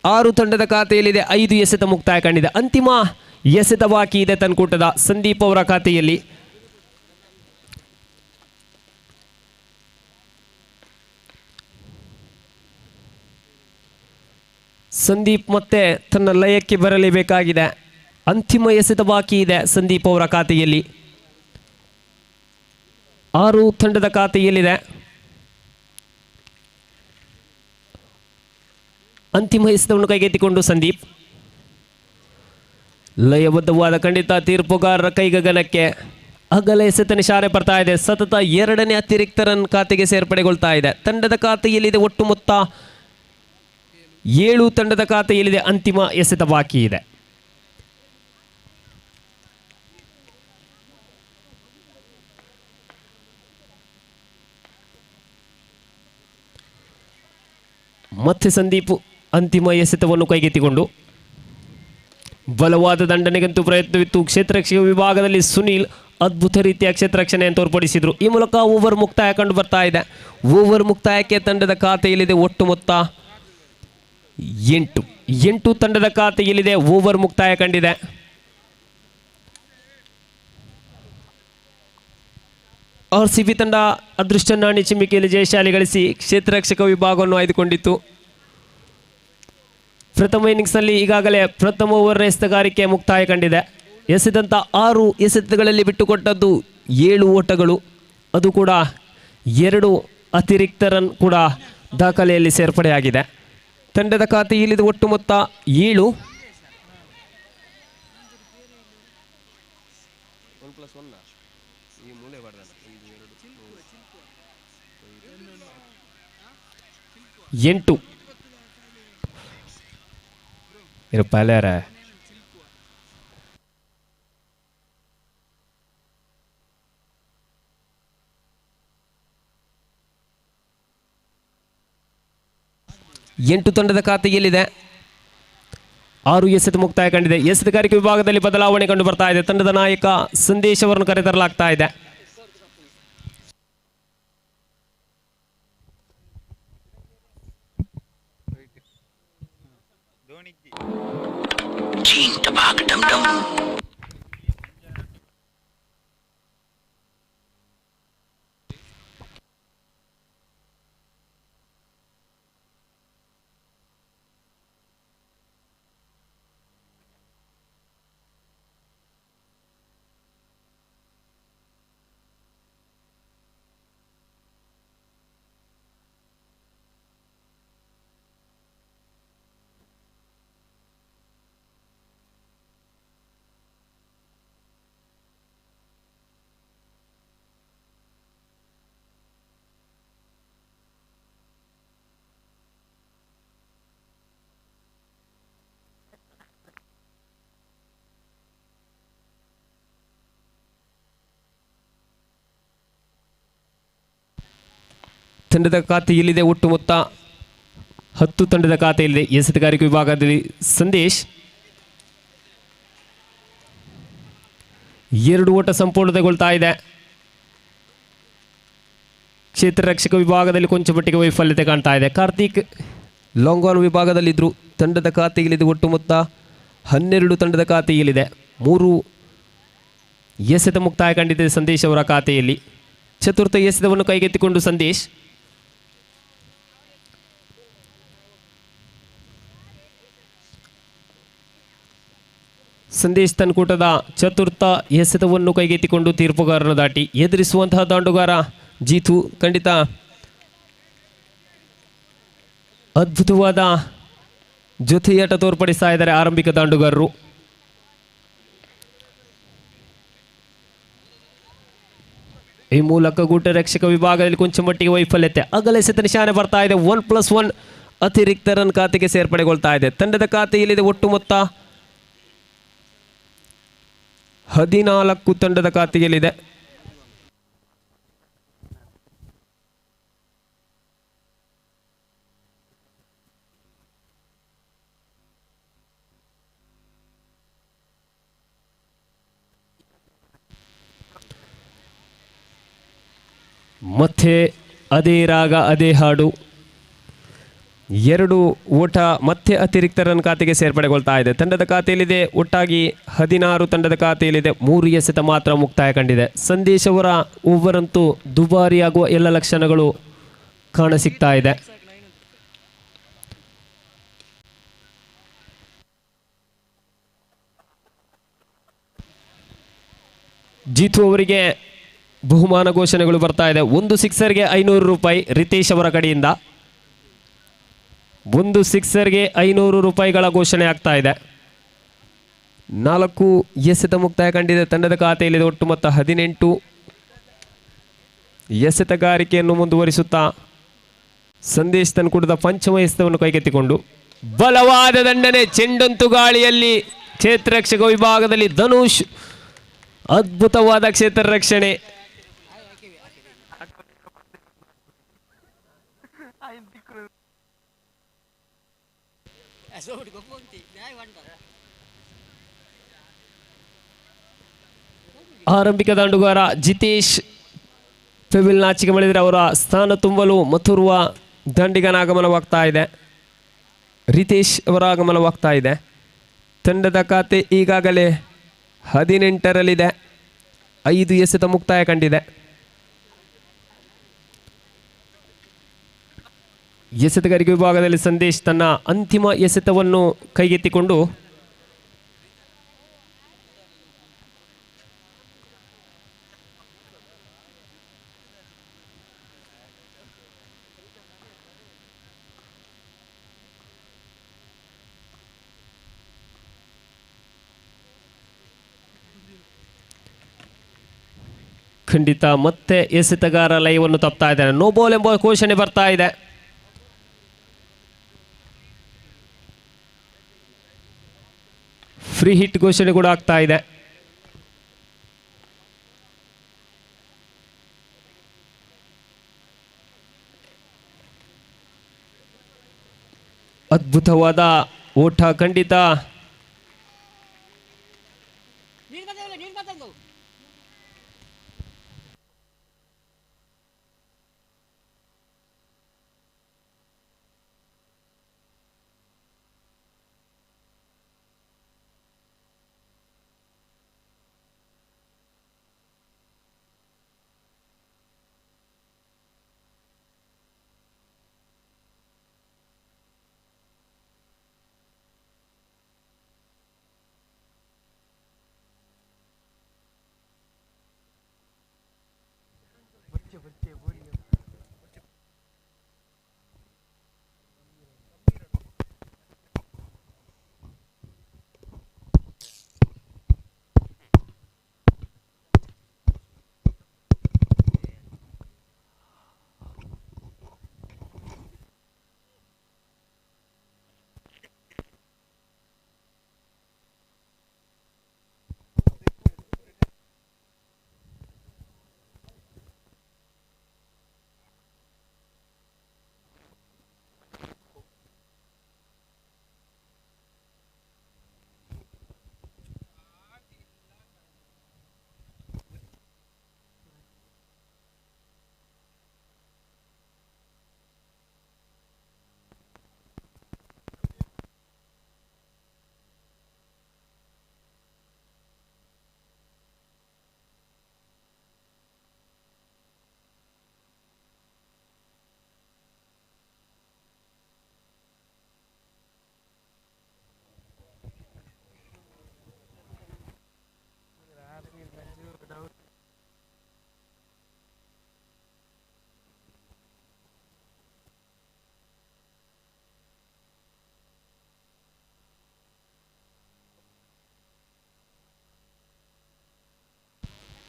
6 ತಂಡದ ಖಾತೆಯಲ್ಲಿದೆ. 5 ಎಸೆತ ಮುಕ್ತಾಯ ಕಂಡಿದೆ. ಅಂತಿಮ ಎಸೆತ ಬಾಕಿ ಇದೆ ತನ್ಕೂಟದ ಸಂದೀಪ್ ಅವರ ಖಾತೆಯಲ್ಲಿ. ಸಂದೀಪ್ ಮತ್ತೆ ತನ್ನ ಲಯಕ್ಕೆ ಬರಲೇಬೇಕಾಗಿದೆ. ಅಂತಿಮ ಎಸೆತ ಬಾಕಿ ಇದೆ ಸಂದೀಪ್ ಅವರ ಖಾತೆಯಲ್ಲಿ. 6 ತಂಡದ ಖಾತೆಯಲ್ಲಿದೆ. ಅಂತಿಮ ಎಸೆತವನ್ನು ಕೈಗೆತ್ತಿಕೊಂಡು ಸಂದೀಪ್ ಲಯಬದ್ಧವಾದ ಖಂಡಿತ ತೀರ್ಪುಗಾರರ ಕೈಗಗನಕ್ಕೆ ಅಗಲ ಎಸೆತ ನಿಶಾನೆ ಬರ್ತಾ ಇದೆ. ಸತತ 2ನೇ ಅತಿರಿಕ್ತ ರನ್ ಖಾತೆಗೆ ಸೇರ್ಪಡೆಗೊಳ್ತಾ ಇದೆ. ತಂಡದ ಖಾತೆಯಲ್ಲಿದೆ ಒಟ್ಟು ಮೊತ್ತ 7. ತಂಡದ ಖಾತೆಯಲ್ಲಿದೆ. ಅಂತಿಮ ಎಸೆತ ಬಾಕಿ ಇದೆ. ಮತ್ತೆ ಸಂದೀಪ್ ಅಂತಿಮ ಎಸೆತವನ್ನು ಕೈಗೆತ್ತಿಕೊಂಡು ಬಲವಾದ ದಂಡನೆಗಂತೂ ಪ್ರಯತ್ನವಿತ್ತು. ಕ್ಷೇತ್ರರಕ್ಷಕ ವಿಭಾಗದಲ್ಲಿ ಸುನೀಲ್ ಅದ್ಭುತ ರೀತಿಯ ಕ್ಷೇತ್ರರಕ್ಷಣೆಯನ್ನು ತೋರ್ಪಡಿಸಿದರು. ಈ ಮೂಲಕ ಓವರ್ ಮುಕ್ತಾಯ ಕಂಡು ಬರ್ತಾ ಇದೆ. ಓವರ್ ಮುಕ್ತಾಯಕ್ಕೆ ತಂಡದ ಖಾತೆಯಲ್ಲಿದೆ ಒಟ್ಟು ಮೊತ್ತ 8 ತಂಡದ ಖಾತೆಯಲ್ಲಿದೆ. ಓವರ್ ಮುಕ್ತಾಯ ಕಂಡಿದೆ. RCB ತಂಡ ಅದೃಷ್ಟ ನಾಣಿ ಚಿಮ್ಮಿಕೆಯಲ್ಲಿ ಜಯಶಾಲಿ ಗಳಿಸಿ ಕ್ಷೇತ್ರರಕ್ಷಕ ವಿಭಾಗವನ್ನು ಆಯ್ದುಕೊಂಡಿತ್ತು. ಪ್ರಥಮ ಇನ್ನಿಂಗ್ಸ್ನಲ್ಲಿ ಈಗಾಗಲೇ ಪ್ರಥಮ ಓವರ್ನ ಎಸೆತಗಾರಿಕೆ ಮುಕ್ತಾಯ ಕಂಡಿದೆ. ಎಸೆದಂಥ 6 ಎಸೆತಗಳಲ್ಲಿ ಬಿಟ್ಟುಕೊಟ್ಟದ್ದು 7 ಓಟಗಳು. ಅದು ಕೂಡ 2 ಅತಿರಿಕ್ತ ರನ್ ಕೂಡ ದಾಖಲೆಯಲ್ಲಿ ಸೇರ್ಪಡೆಯಾಗಿದೆ. ತಂಡದ ಖಾತೆಯಲ್ಲಿದೆ ಒಟ್ಟು ಮೊತ್ತ 7. ಎಂಟು ಪಾಲ್ಯಾರ 8 ತಂಡದ ಖಾತೆಯಲ್ಲಿದೆ. 6 ಎಸೆತ ಮುಕ್ತಾಯ ಕಂಡಿದೆ. ಎಸೆತಗಾರಿಕೆ ವಿಭಾಗದಲ್ಲಿ ಬದಲಾವಣೆ ಕಂಡು ಬರ್ತಾ ಇದೆ. ತಂಡದ ನಾಯಕ ಸಂದೇಶ್ ಅವರನ್ನು ಕರೆತರಲಾಗ್ತಾ ಇದೆ. ತಂಡದ ಖಾತೆಯಲ್ಲಿದೆ. ಒಟ್ಟು ಮೊತ್ತ 10 ತಂಡದ ಖಾತೆಯಲ್ಲಿದೆ. ಎಸೆತಗಾರಿಕೆ ವಿಭಾಗದಲ್ಲಿ ಸಂದೇಶ್ 2 ಓಟ ಸಂಪೂರ್ಣತೆಗೊಳ್ತಾ ಇದೆ. ಕ್ಷೇತ್ರ ರಕ್ಷಕ ವಿಭಾಗದಲ್ಲಿ ಕೊಂಚ ಮಟ್ಟಿಗೆ ವೈಫಲ್ಯತೆ ಕಾಣ್ತಾ ಇದೆ. ಕಾರ್ತಿಕ್ ಲಾಂಗ್ ಆನ್ ವಿಭಾಗದಲ್ಲಿದ್ದರು. ತಂಡದ ಖಾತೆಯಲ್ಲಿದೆ. ಒಟ್ಟು ಮೊತ್ತ 12 ತಂಡದ ಖಾತೆಯಲ್ಲಿದೆ. 3 ಎಸೆತ ಮುಕ್ತಾಯ ಕಂಡಿದೆ ಸಂದೇಶ್ ಅವರ ಖಾತೆಯಲ್ಲಿ. ಚತುರ್ಥ ಎಸೆತವನ್ನು ಕೈಗೆತ್ತಿಕೊಂಡು ಸಂದೇಶ್ ತನ್ಕೂಟದ ಚತುರ್ಥ ಎಸೆತವನ್ನು ಕೈಗೆತ್ತಿಕೊಂಡು ತೀರ್ಪುಗಾರನ ದಾಟಿ ಎದುರಿಸುವಂತಹ ದಾಂಡುಗಾರ ಜೀತು. ಖಂಡಿತ ಅದ್ಭುತವಾದ ಜೊತೆಯಾಟ ತೋರ್ಪಡಿಸ್ತಾ ಇದ್ದಾರೆ ಆರಂಭಿಕ ದಾಂಡುಗಾರರು. ಈ ಮೂಲಕ ಗೂಟ ರಕ್ಷಕ ವಿಭಾಗದಲ್ಲಿ ಕೊಂಚ ಮಟ್ಟಿಗೆ ವೈಫಲ್ಯತೆ. ಅಗಲ ಎಸೆತ ನಿಶಾನೆ ಬರ್ತಾ ಇದೆ. 1+1 ಅತಿರಿಕ್ತ ರನ್ ಖಾತೆಗೆ ಸೇರ್ಪಡೆಗೊಳ್ತಾ ಇದೆ. ತಂಡದ ಖಾತೆಯಲ್ಲಿದೆ. ಒಟ್ಟು ಮೊತ್ತ 14 ತಂಡದ ಖಾತೆಯಲ್ಲಿದೆ. ಮತ್ತೆ ಅದೇ ರಾಗ ಅದೇ ಹಾಡು. 2 ಓಟ ಮತ್ತೆ ಅತಿರಿಕ್ತ ರನ್ ಖಾತೆಗೆ ಸೇರ್ಪಡೆಗೊಳ್ತಾ ಇದೆ. ತಂಡದ ಖಾತೆಯಲ್ಲಿದೆ ಒಟ್ಟಾಗಿ 16 ತಂಡದ ಖಾತೆಯಲ್ಲಿದೆ. 3 ಎಸೆತ ಮಾತ್ರ ಮುಕ್ತಾಯ ಕಂಡಿದೆ. ಸಂದೇಶ್ ಅವರ ಓವರ್ ಅಂತೂ ದುಬಾರಿಯಾಗುವ ಎಲ್ಲ ಲಕ್ಷಣಗಳು ಕಾಣಸಿಗ್ತಾ ಇದೆ. ಜೀತು ಅವರಿಗೆ ಬಹುಮಾನ ಘೋಷಣೆಗಳು ಬರ್ತಾ ಇದೆ. 1 ಸಿಕ್ಸರ್ಗೆ 500 ರೂಪಾಯಿ ರಿತೇಶ್ ಅವರ ಕಡೆಯಿಂದ. 1 ಸಿಕ್ಸರ್ಗೆ 500 ರೂಪಾಯಿಗಳ ಘೋಷಣೆ ಆಗ್ತಾ ಇದೆ. 4 ಎಸೆತ ಮುಕ್ತಾಯ ಕಂಡಿದೆ. ತಂಡದ ಖಾತೆಯಲ್ಲಿದೆ. ಒಟ್ಟು ಮೊತ್ತ 18. ಎಸೆತಗಾರಿಕೆಯನ್ನು ಮುಂದುವರಿಸುತ್ತಾ ಸಂದೇಶ್ ತನ್ಕೂಟದ ಪಂಚಮ ಎಸೆತವನ್ನು ಕೈಗೆತ್ತಿಕೊಂಡು ಬಲವಾದ ದಂಡನೆ. ಚೆಂಡಂತು ಗಾಳಿಯಲ್ಲಿ. ಕ್ಷೇತ್ರ ರಕ್ಷಕ ವಿಭಾಗದಲ್ಲಿ ಧನುಷ್ ಅದ್ಭುತವಾದ ಕ್ಷೇತ್ರ ರಕ್ಷಣೆ. ಆರಂಭಿಕ ದಾಂಡುಗಾರ ಜಿತೇಶ್ ಫೆವಿಲ್ ನಾಚಿಕೆ ಮಾಡಿದರೆ ಅವರ ಸ್ಥಾನ ತುಂಬಲು ಮಥುರ್ವ ದಂಡಿಗನ ಆಗಮನವಾಗ್ತಾ ಇದೆ. ರಿತೇಶ್ ಅವರ ಆಗಮನವಾಗ್ತಾ ಇದೆ. ತಂಡದ ಖಾತೆ ಈಗಾಗಲೇ 18ರಲ್ಲಿದೆ. 5 ಎಸೆತ ಮುಕ್ತಾಯ ಕಂಡಿದೆ. ಎಸೆತಗಾರಿಕೆ ವಿಭಾಗದಲ್ಲಿ ಸಂದೇಶ್ ತನ್ನ ಅಂತಿಮ ಎಸೆತವನ್ನು ಕೈಗೆತ್ತಿಕೊಂಡು ಖಂಡಿತ ಮತ್ತೆ ಎಸೆತಗಾರ ಲಯವನ್ನು ತಪ್ತಾ ಇದ್ದಾರೆ. ನೋ ಬಾಲ್ ಎಂಬ ಘೋಷಣೆ ಬರ್ತಾ ಇದೆ. ಫ್ರೀ ಹಿಟ್ ಘೋಷಣೆ ಕೂಡ ಆಗ್ತಾ ಇದೆ. ಅದ್ಭುತವಾದ ಓಟ ಖಂಡಿತ.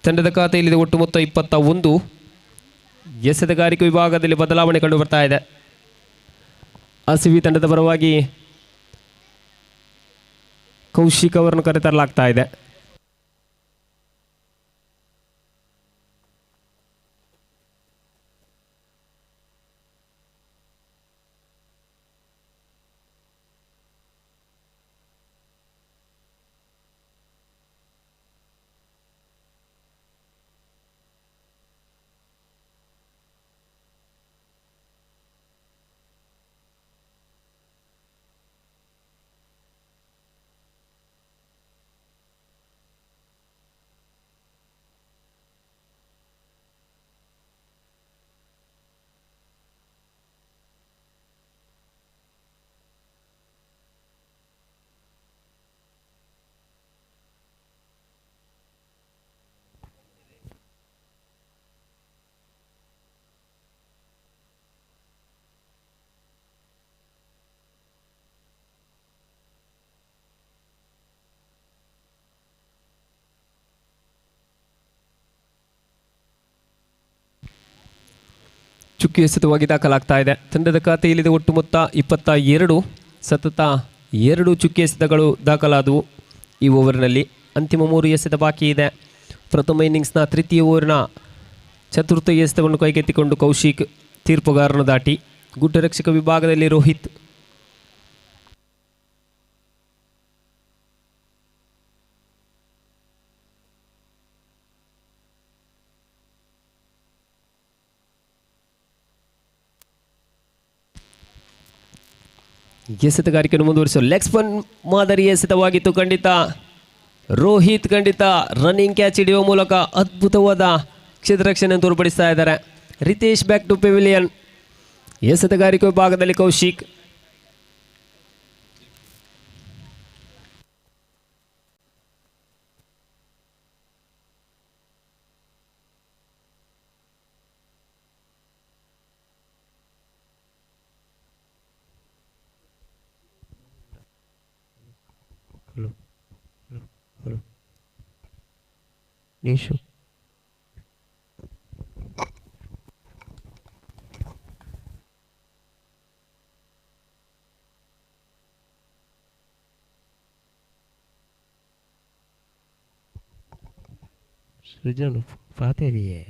ತಂಡದ ಖಾತೆಯಲ್ಲಿದೆ ಒಟ್ಟು ಮೊತ್ತ 21. ಎಸೆತಗಾರಿಕೆ ವಿಭಾಗದಲ್ಲಿ ಬದಲಾವಣೆ ಕಂಡು ಬರ್ತಾ ಇದೆ. ಆರ್ಸಿಬಿ ತಂಡದ ಪರವಾಗಿ ಕೌಶಿಕ್ ಅವರನ್ನು ಕರೆತರಲಾಗ್ತಾ ಇದೆ. ಚುಕ್ಕಿ ಎಸೆತವಾಗಿ ದಾಖಲಾಗ್ತಾ ಇದೆ. ತಂಡದ ಖಾತೆಯಲ್ಲಿದೆ ಒಟ್ಟು ಮೊತ್ತ 22. ಸತತ 2 ಚುಕ್ಕಿ ಎಸೆತಗಳು ದಾಖಲಾದವು ಈ ಓವರ್ನಲ್ಲಿ. ಅಂತಿಮ 3 ಎಸೆತ ಬಾಕಿ ಇದೆ. ಪ್ರಥಮ ಇನ್ನಿಂಗ್ಸ್ನ ತೃತೀಯ ಓವರ್ನ ಚತುರ್ಥ ಎಸೆತವನ್ನು ಕೈಗೆತ್ತಿಕೊಂಡು ಕೌಶಿಕ್ ತೀರ್ಪುಗಾರನ ದಾಟಿ. ಗುಡ್ಡರಕ್ಷಕ ವಿಭಾಗದಲ್ಲಿ ರೋಹಿತ್. ಎಸೆತಗಾರಿಕೆಯನ್ನು ಮುಂದುವರಿಸಲು ಲೆಗ್ ಸ್ಪನ್ ಮಾದರಿ ಎಸೆತವಾಗಿತ್ತು. ಖಂಡಿತ ರೋಹಿತ್ ಖಂಡಿತ ರನ್ನಿಂಗ್ ಕ್ಯಾಚ್ ಹಿಡಿಯುವ ಮೂಲಕ ಅದ್ಭುತವಾದ ಕ್ಷೇತ್ರರಕ್ಷಣೆಯನ್ನು ತೋರ್ಪಡಿಸ್ತಾ ಇದ್ದಾರೆ. Ritesh back to pavilion. ಎಸೆತಗಾರಿಕೆ ವಿಭಾಗದಲ್ಲಿ ಕೌಶಿಕ್. ನಿಶು सृजन पाते भी है.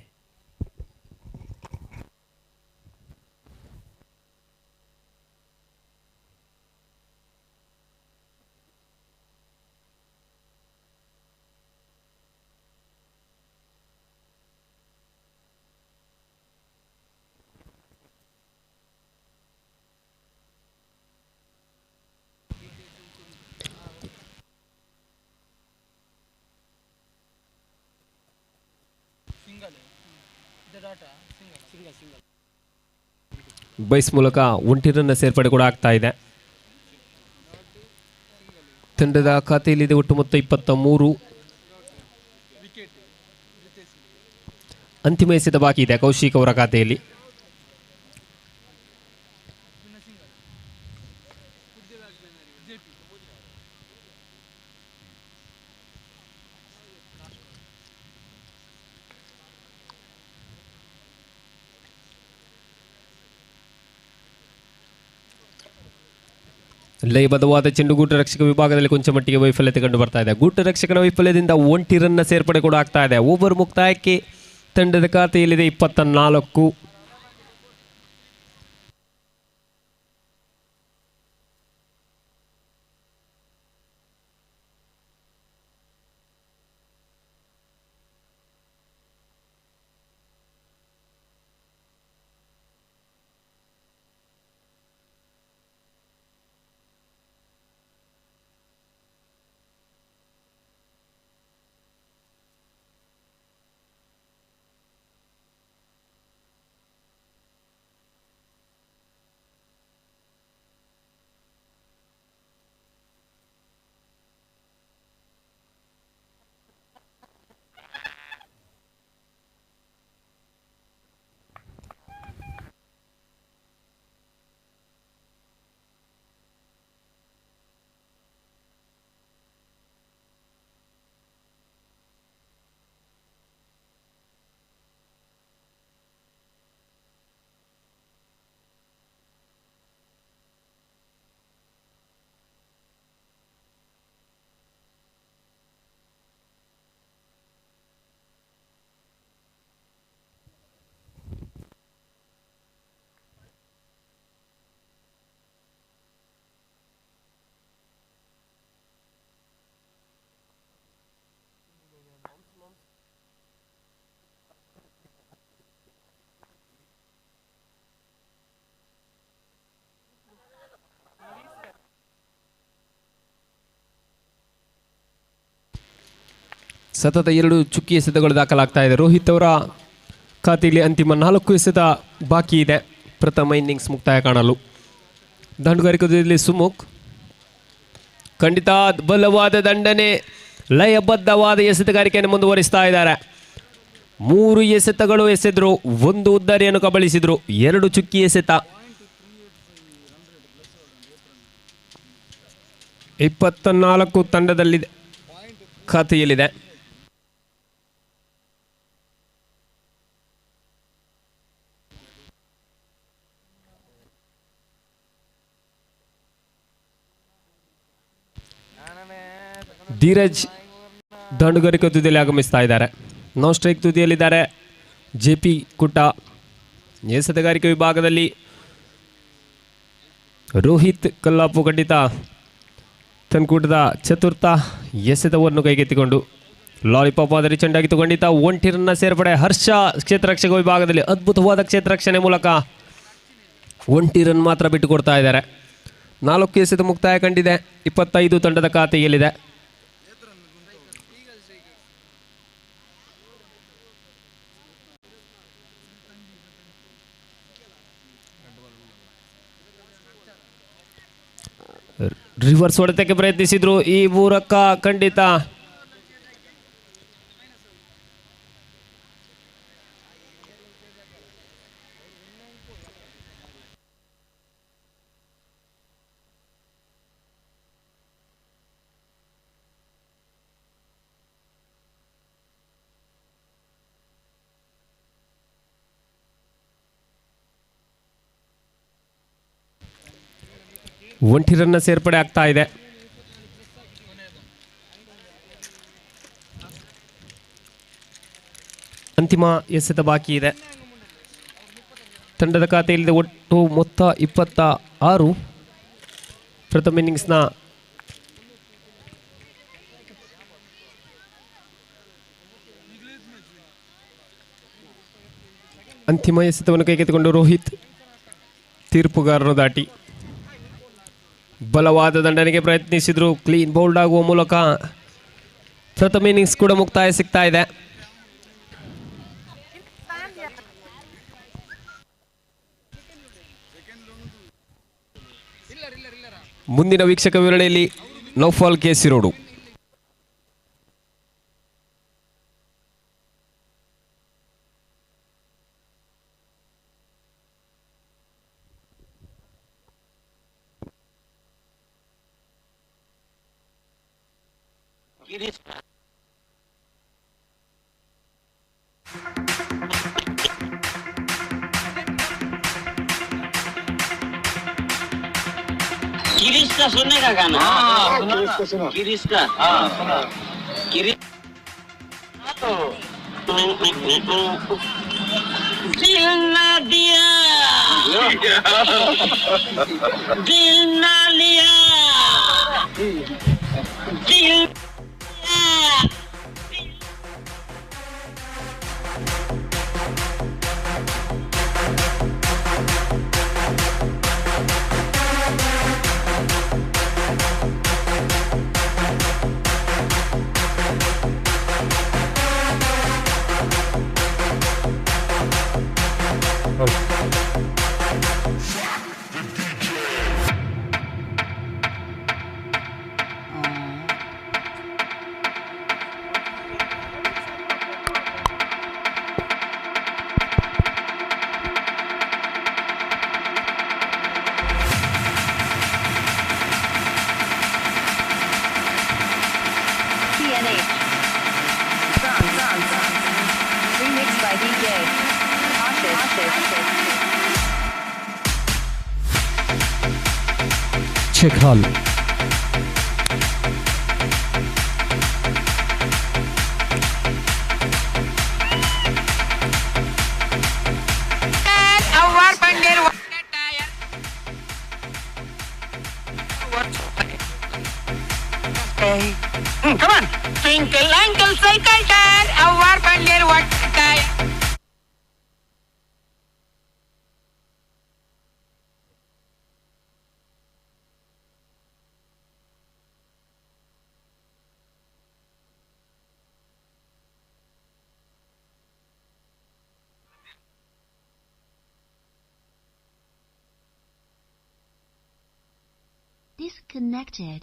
ಬೈಸ್ ಮೂಲಕ 1 ರನ್ನ ಸೇರ್ಪಡೆ ಕೂಡ ಆಗ್ತಾ ಇದೆ. ತಂಡದ ಖಾತೆಯಲ್ಲಿದೆ ಒಟ್ಟು ಮೊತ್ತ 23. ಅಂತಿಮ ಎಸೆತ ಬಾಕಿ ಇದೆ ಕೌಶಿಕ್ ಅವರ ಖಾತೆಯಲ್ಲಿ. ಲಯಬದ್ಧವಾದ ಚೆಂಡು ಗೂಟ ರಕ್ಷಕ ವಿಭಾಗದಲ್ಲಿ ಕೊಂಚ ಮಟ್ಟಿಗೆ ವೈಫಲ್ಯತೆ ಕಂಡು ಬರ್ತಾ ಇದೆ. ಗೂಟ ರಕ್ಷಕನ ವೈಫಲ್ಯದಿಂದ 1 ರನ್ನ ಸೇರ್ಪಡೆ ಕೂಡ ಆಗ್ತಾ ಇದೆ. ಓವರ್ ಮುಕ್ತಾಯಕ್ಕೆ ತಂಡದ ಖಾತೆಯಲ್ಲಿದೆ 24. ಸತತ 2 ಚುಕ್ಕಿ ಎಸೆತಗಳು ದಾಖಲಾಗ್ತಾ ಇದೆ. ರೋಹಿತ್ ಅವರ ಖಾತೆಯಲ್ಲಿ ಅಂತಿಮ 4 ಎಸೆತ ಬಾಕಿ ಇದೆ ಪ್ರಥಮ ಇನ್ನಿಂಗ್ಸ್ ಮುಕ್ತಾಯ ಕಾಣಲು. ದಂಡುಗಾರಿಕೆಯಲ್ಲಿ ಸುಮುಖ್ ಖಂಡಿತ ಬಲವಾದ ದಂಡನೆ, ಲಯಬದ್ಧವಾದ ಎಸೆತಗಾರಿಕೆಯನ್ನು ಮುಂದುವರಿಸ್ತಾ ಇದ್ದಾರೆ. 3 ಎಸೆತಗಳು ಎಸೆದ್ರು, 1 ಉದ್ದರಿಯನ್ನು ಕಬಳಿಸಿದ್ರು, 2 ಚುಕ್ಕಿ ಎಸೆತ. 24 ತಂಡದಲ್ಲಿದೆ, ಖಾತೆಯಲ್ಲಿದೆ. ಧೀರಜ್ ದಂಡುಗಾರಿಕೆ ತುದಿಯಲ್ಲಿ ಆಗಮಿಸ್ತಾ ಇದ್ದಾರೆ. ನೋ ಸ್ಟ್ರೈಕ್ ತುದಿಯಲ್ಲಿದ್ದಾರೆ. JP ಕುಟ್ಟ ಎಸೆತಗಾರಿಕೆ ವಿಭಾಗದಲ್ಲಿ ರೋಹಿತ್ ಕಲ್ಲಾಪು ಖಂಡಿತ ತನ್ಕೂಟದ ಚತುರ್ಥ ಎಸೆತವನ್ನು ಕೈಗೆತ್ತಿಕೊಂಡು ಲಾಲಿಪಾಪ್ ಮಾದರಿ ಚೆಂಡಾಗಿತ್ತು. ಖಂಡಿತ 1 ರನ್ನ ಸೇರ್ಪಡೆ. ಹರ್ಷ ಕ್ಷೇತ್ರರಕ್ಷಕ ವಿಭಾಗದಲ್ಲಿ ಅದ್ಭುತವಾದ ಕ್ಷೇತ್ರರಕ್ಷಣೆ ಮೂಲಕ 1 ರನ್ ಮಾತ್ರ ಬಿಟ್ಟುಕೊಡ್ತಾ ಇದ್ದಾರೆ. 4 ಎಸೆತ ಮುಕ್ತಾಯ ಕಂಡಿದೆ. 25 ತಂಡದ ಖಾತೆಯಲ್ಲಿದೆ. ರಿವರ್ಸ್ ಹೊಡೆತಕ್ಕೆ ಪ್ರಯತ್ನಿಸಿದ್ರು ಈ ಮೂಲಕ ಖಂಡಿತ ಒಂಟಿ ರನ್ನ ಸೇರ್ಪಡೆ ಆಗ್ತಾ ಇದೆ. ಅಂತಿಮ ಎಸೆತ ಬಾಕಿ ಇದೆ. ತಂಡದ ಖಾತೆಯಲ್ಲಿದೆ ಒಟ್ಟು ಮೊತ್ತ 26. ಪ್ರಥಮ ಇನ್ನಿಂಗ್ಸ್ನ ಅಂತಿಮ ಎಸೆತವನ್ನು ಕೈಗೆತ್ತಿಕೊಂಡು ರೋಹಿತ್ ತೀರ್ಪುಗಾರರು ದಾಟಿ ಬಲವಾದ ದಂಡನೆಗೆ ಪ್ರಯತ್ನಿಸಿದ್ರು. ಕ್ಲೀನ್ ಬೌಲ್ಡ್ ಆಗುವ ಮೂಲಕ ಪ್ರಥಮ ಇನ್ನಿಂಗ್ಸ್ ಕೂಡ ಮುಕ್ತಾಯ ಸಿಗ್ತಾ ಇದೆ. ಮುಂದಿನ ವೀಕ್ಷಕ ವಿವರಣೆಯಲ್ಲಿ ನೌಫಾಲ್ ಕೇಸಿರೋಡು. गिरीश का सुनने का गाना गिरीश का गिरीश दिल ना दिया दिल ना लिया दिल Check Hall. Come on. Twinkle, ankle, cycle tire, our Pandey water tire. disconnected.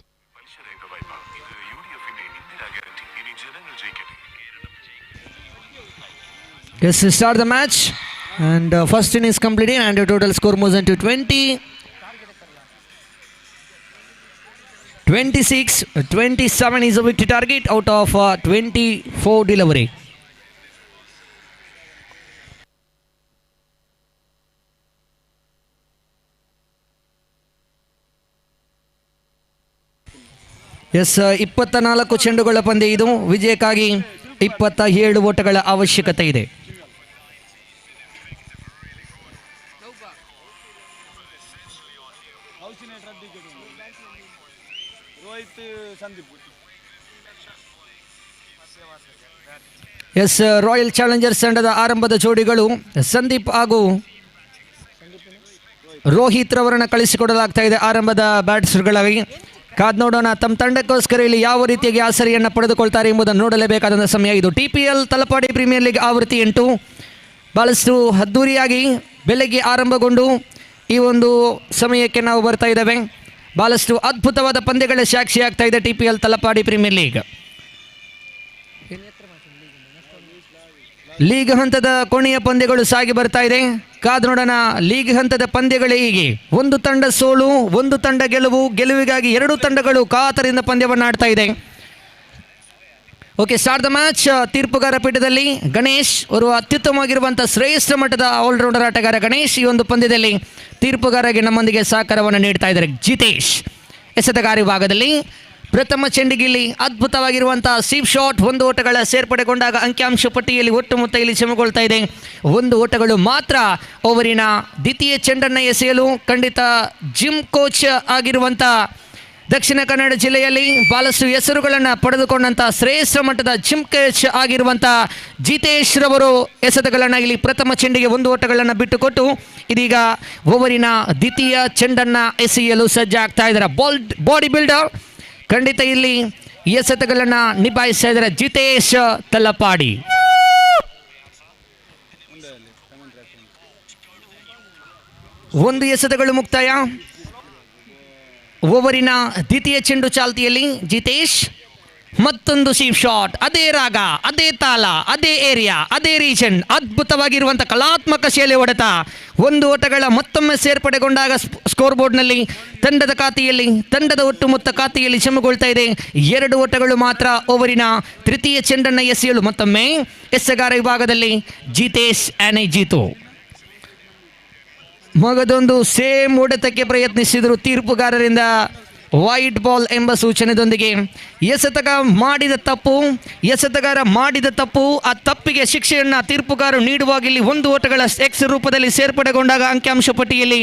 Yes, start the match. And first inning is completed and the total score moves into 20. 26, 27 is a victory target out of 24 delivery. S 24 ಚೆಂಡುಗಳ ಪಂದ್ಯ ಇದು. ವಿಜಯಕ್ಕಾಗಿ 27 ಓಟಗಳ ಅವಶ್ಯಕತೆ ಇದೆ. ಎಸ್ ರಾಯಲ್ ಚಾಲೆಂಜರ್ಸ್ ತಂಡದ ಆರಂಭದ ಜೋಡಿಗಳು ಸಂದೀಪ್ ಹಾಗೂ ರೋಹಿತ್ ರವರನ್ನ ಕಳಿಸಿಕೊಡಲಾಗ್ತಾ ಇದೆ ಆರಂಭದ ಬ್ಯಾಟ್ಸ್ಗಳಾಗಿ. ಕಾದ್ ನೋಡೋಣ ತಮ್ಮ ತಂಡಕ್ಕೋಸ್ಕರ ಇಲ್ಲಿ ಯಾವ ರೀತಿಯಾಗಿ ಆಸರಿಯನ್ನು ಪಡೆದುಕೊಳ್ತಾರೆ ಎಂಬುದನ್ನು ನೋಡಲೇಬೇಕಾದಂಥ ಸಮಯ ಇದು. TPL ತಲಪಾಡಿ ಪ್ರೀಮಿಯರ್ ಲೀಗ್ ಆವೃತ್ತಿ 8 ಭಾಳಷ್ಟು ಅದ್ದೂರಿಯಾಗಿ ಬೆಳಗ್ಗೆ ಆರಂಭಗೊಂಡು ಈ ಒಂದು ಸಮಯಕ್ಕೆ ನಾವು ಬರ್ತಾ ಇದ್ದೇವೆ. ಭಾಳಷ್ಟು ಅದ್ಭುತವಾದ ಪಂದ್ಯಗಳ ಸಾಕ್ಷಿ ಆಗ್ತಾ ಇದೆ TPL ತಲಪಾಡಿ ಪ್ರೀಮಿಯರ್ ಲೀಗ್ ಹಂತದ ಕೊನೆಯ ಪಂದ್ಯಗಳು ಸಾಗಿ ಬರ್ತಾ ಇದೆ. ಕಾದು ನೋಡೋಣ ಲೀಗ್ ಹಂತದ ಪಂದ್ಯಗಳೇ ಹೀಗೆ. ಒಂದು ತಂಡ ಸೋಲು, ಒಂದು ತಂಡ ಗೆಲುವು, ಗೆಲುವಿಗಾಗಿ ಎರಡು ತಂಡಗಳು ಕಾತರಿಂದ ಪಂದ್ಯವನ್ನು ಆಡ್ತಾ ಇದೆ. Okay, start the match. ತೀರ್ಪುಗಾರ ಪೀಠದಲ್ಲಿ ಗಣೇಶ್ ಅವರು ಅತ್ಯುತ್ತಮವಾಗಿರುವಂಥ ಶ್ರೇಷ್ಠ ಮಟ್ಟದ ಆಲ್ರೌಂಡರ್ ಆಟಗಾರ ಗಣೇಶ್ ಈ ಒಂದು ಪಂದ್ಯದಲ್ಲಿ ತೀರ್ಪುಗಾರರಿಗೆ ನಮ್ಮೊಂದಿಗೆ ಸಹಕಾರವನ್ನು ನೀಡ್ತಾ ಇದ್ದಾರೆ. ಜಿತೇಶ್ ಎಸೆತಗಾರ ವಿಭಾಗದಲ್ಲಿ ಪ್ರಥಮ ಚೆಂಡಿಗಿಲ್ಲಿ ಅದ್ಭುತವಾಗಿರುವಂಥ ಸೀಪ್ ಶಾಟ್. 1 ಓಟಗಳ ಸೇರ್ಪಡೆಗೊಂಡಾಗ ಅಂಕಿಅಂಶ ಪಟ್ಟಿಯಲ್ಲಿ ಒಟ್ಟು ಮೊತ್ತ ಇಲ್ಲಿ ಚಮಗೊಳ್ತಾ ಇದೆ. 1 ಓಟಗಳು ಮಾತ್ರ ಓವರಿನ ದ್ವಿತೀಯ ಚೆಂಡನ್ನು ಎಸೆಯಲು ಖಂಡಿತ ಜಿಮ್ ಕೋಚ್ ಆಗಿರುವಂಥ ದಕ್ಷಿಣ ಕನ್ನಡ ಜಿಲ್ಲೆಯಲ್ಲಿ ಭಾಳಷ್ಟು ಹೆಸರುಗಳನ್ನು ಪಡೆದುಕೊಂಡಂಥ ಶ್ರೇಷ್ಠ ಮಟ್ಟದ ಜಿಮ್ ಕೋಚ್ ಆಗಿರುವಂಥ ಜಿತೇಶ್ ರವರು ಎಸೆತಗಳನ್ನು ಇಲ್ಲಿ ಪ್ರಥಮ ಚೆಂಡಿಗೆ 1 ಓಟಗಳನ್ನು ಬಿಟ್ಟುಕೊಟ್ಟು ಇದೀಗ ಓವರಿನ ದ್ವಿತೀಯ ಚೆಂಡನ್ನು ಎಸೆಯಲು ಸಜ್ಜಾಗ್ತಾ ಇದ್ದಾರೆ. ಬಾಡಿ ಬಿಲ್ಡರ್ ಖಂಡಿತ ಇಲ್ಲಿ ಎಸೆತಗಳನ್ನು ನಿಭಾಯಿಸ್ತಾ ಇದ್ದಾರೆ ಜಿತೇಶ್ ತಲಪಾಡಿ. ಒಂದು ಎಸೆತಗಳು ಮುಕ್ತಾಯ. ಓವರಿನ ದ್ವಿತೀಯ ಚೆಂಡು ಚಾಲ್ತಿಯಲ್ಲಿ ಜಿತೇಶ್ ಮತ್ತೊಂದು ಸೀಪ್ ಶಾಟ್. ಅದೇ ರಾಗ, ಅದೇ ತಾಲ, ಅದೇ ಏರಿಯಾ, ಅದೇ ರೀಜನ್, ಅದ್ಭುತವಾಗಿರುವಂಥ ಕಲಾತ್ಮಕ ಶೈಲಿ ಹೊಡೆತ. 1 ಓಟಗಳ ಮತ್ತೊಮ್ಮೆ ಸೇರ್ಪಡೆಗೊಂಡಾಗ ಸ್ಕೋರ್ ಬೋರ್ಡ್ನಲ್ಲಿ ತಂಡದ ಖಾತೆಯಲ್ಲಿ ತಂಡದ ಒಟ್ಟು ಮೊತ್ತ ಖಾತೆಯಲ್ಲಿ ಚಮಗೊಳ್ತಾ ಇದೆ. 2 ಓಟಗಳು ಮಾತ್ರ ಓವರಿನ ತೃತೀಯ ಚೆಂಡನ್ನು ಎಸೆಯಲು ಮತ್ತೊಮ್ಮೆ ಎಸೆಗಾರ ವಿಭಾಗದಲ್ಲಿ ಜಿತೇಶ್ ಆನೆ ಜೀತು. ಮಗದೊಂದು ಸೇಮ್ ಹೊಡೆತಕ್ಕೆ ಪ್ರಯತ್ನಿಸಿದರು ತೀರ್ಪುಗಾರರಿಂದ ವೈಟ್ ಬಾಲ್ ಎಂಬ ಸೂಚನೆಯೊಂದಿಗೆ. ಎಸೆತಗಾರ ಮಾಡಿದ ತಪ್ಪು, ಆ ತಪ್ಪಿಗೆ ಶಿಕ್ಷೆಯನ್ನು ತೀರ್ಪುಗಾರರು ನೀಡುವಾಗ ಇಲ್ಲಿ 1 ಓಟಗಳ ಎಕ್ಸ್ ರೂಪದಲ್ಲಿ ಸೇರ್ಪಡೆಗೊಂಡಾಗ ಅಂಕಿಅಂಶ ಪಟ್ಟಿಯಲ್ಲಿ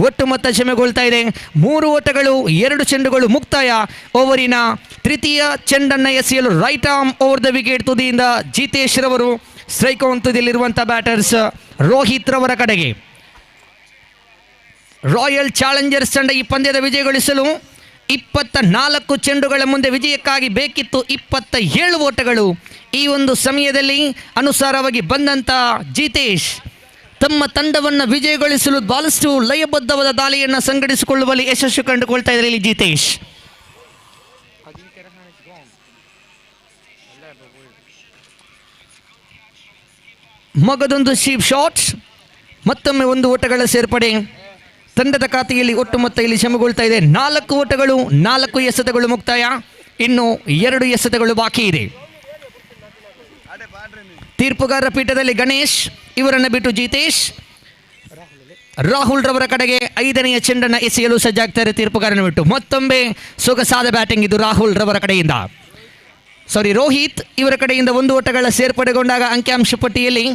ಒಟ್ಟು ಮೊತ್ತ ಚಮೆಗೊಳ್ತಾ ಇದೆ. 3 ಓಟಗಳು 2 ಚೆಂಡುಗಳು ಮುಕ್ತಾಯ. ಓವರಿನ ತೃತೀಯ ಚೆಂಡನ್ನು ಎಸೆಯಲು right arm over the wicket ತುದಿಯಿಂದ ಜಿತೇಶ್ ರವರು ಸ್ಟ್ರೈಕ್ ಔಟ್ ತುದಿಯಲ್ಲಿರುವಂಥ ಬ್ಯಾಟರ್ಸ್ ರೋಹಿತ್ ರವರ ಕಡೆಗೆ. ರಾಯಲ್ ಚಾಲೆಂಜರ್ಸ್ ತಂಡ ಈ ಪಂದ್ಯದ ವಿಜಯಗೊಳಿಸಲು 24 ಚೆಂಡುಗಳ ಮುಂದೆ ವಿಜಯಕ್ಕಾಗಿ ಬೇಕಿತ್ತು 27 ಓಟಗಳು. ಈ ಒಂದು ಸಮಯದಲ್ಲಿ ಅನುಸಾರವಾಗಿ ಬಂದಂಥ ಜಿತೇಶ್ ತಮ್ಮ ತಂಡವನ್ನು ವಿಜಯಗೊಳಿಸಲು ಬಹಳಷ್ಟು ಲಯಬದ್ಧವಾದ ದಾಳಿಯನ್ನು ಸಂಘಟಿಸಿಕೊಳ್ಳುವಲ್ಲಿ ಯಶಸ್ಸು ಕಂಡುಕೊಳ್ತಾ ಇದ್ದಾರೆ ಇಲ್ಲಿ ಜಿತೇಶ್. ಮಗದೊಂದು ಶೀಪ್ ಶಾಟ್, ಮತ್ತೊಮ್ಮೆ 1 ಓಟಗಳ ಸೇರ್ಪಡೆ. ತಂಡದ ಖಾತೆಯಲ್ಲಿ ಒಟ್ಟು ಮೊತ್ತ ಇಲ್ಲಿ ಚಮಗೊಳ್ತಾ ಇದೆ. 4 ಓಟಗಳು 4 ಎಸೆತಗಳು ಮುಕ್ತಾಯ. ಇನ್ನು 2 ಎಸೆತಗಳು ಬಾಕಿ ಇದೆ. ತೀರ್ಪುಗಾರರ ಪೀಠದಲ್ಲಿ ಗಣೇಶ್ ಇವರನ್ನು ಬಿಟ್ಟು ಜಿತೇಶ್ ರಾಹುಲ್ ರವರ ಕಡೆಗೆ 5ನೇ ಚೆಂಡನ್ನು ಎಸೆಯಲು ಸಜ್ಜಾಗ್ತಾರೆ. ತೀರ್ಪುಗಾರನ ಬಿಟ್ಟು ಮತ್ತೊಮ್ಮೆ ಸೊಗಸಾದ ಬ್ಯಾಟಿಂಗ್ ಇದು ರಾಹುಲ್ ರವರ ಕಡೆಯಿಂದ. ರೋಹಿತ್ ಇವರ ಕಡೆಯಿಂದ 1 ಓಟಗಳ ಸೇರ್ಪಡೆಗೊಂಡಾಗ ಅಂಕಿಅಂಶ ಪಟ್ಟಿಯಲ್ಲಿ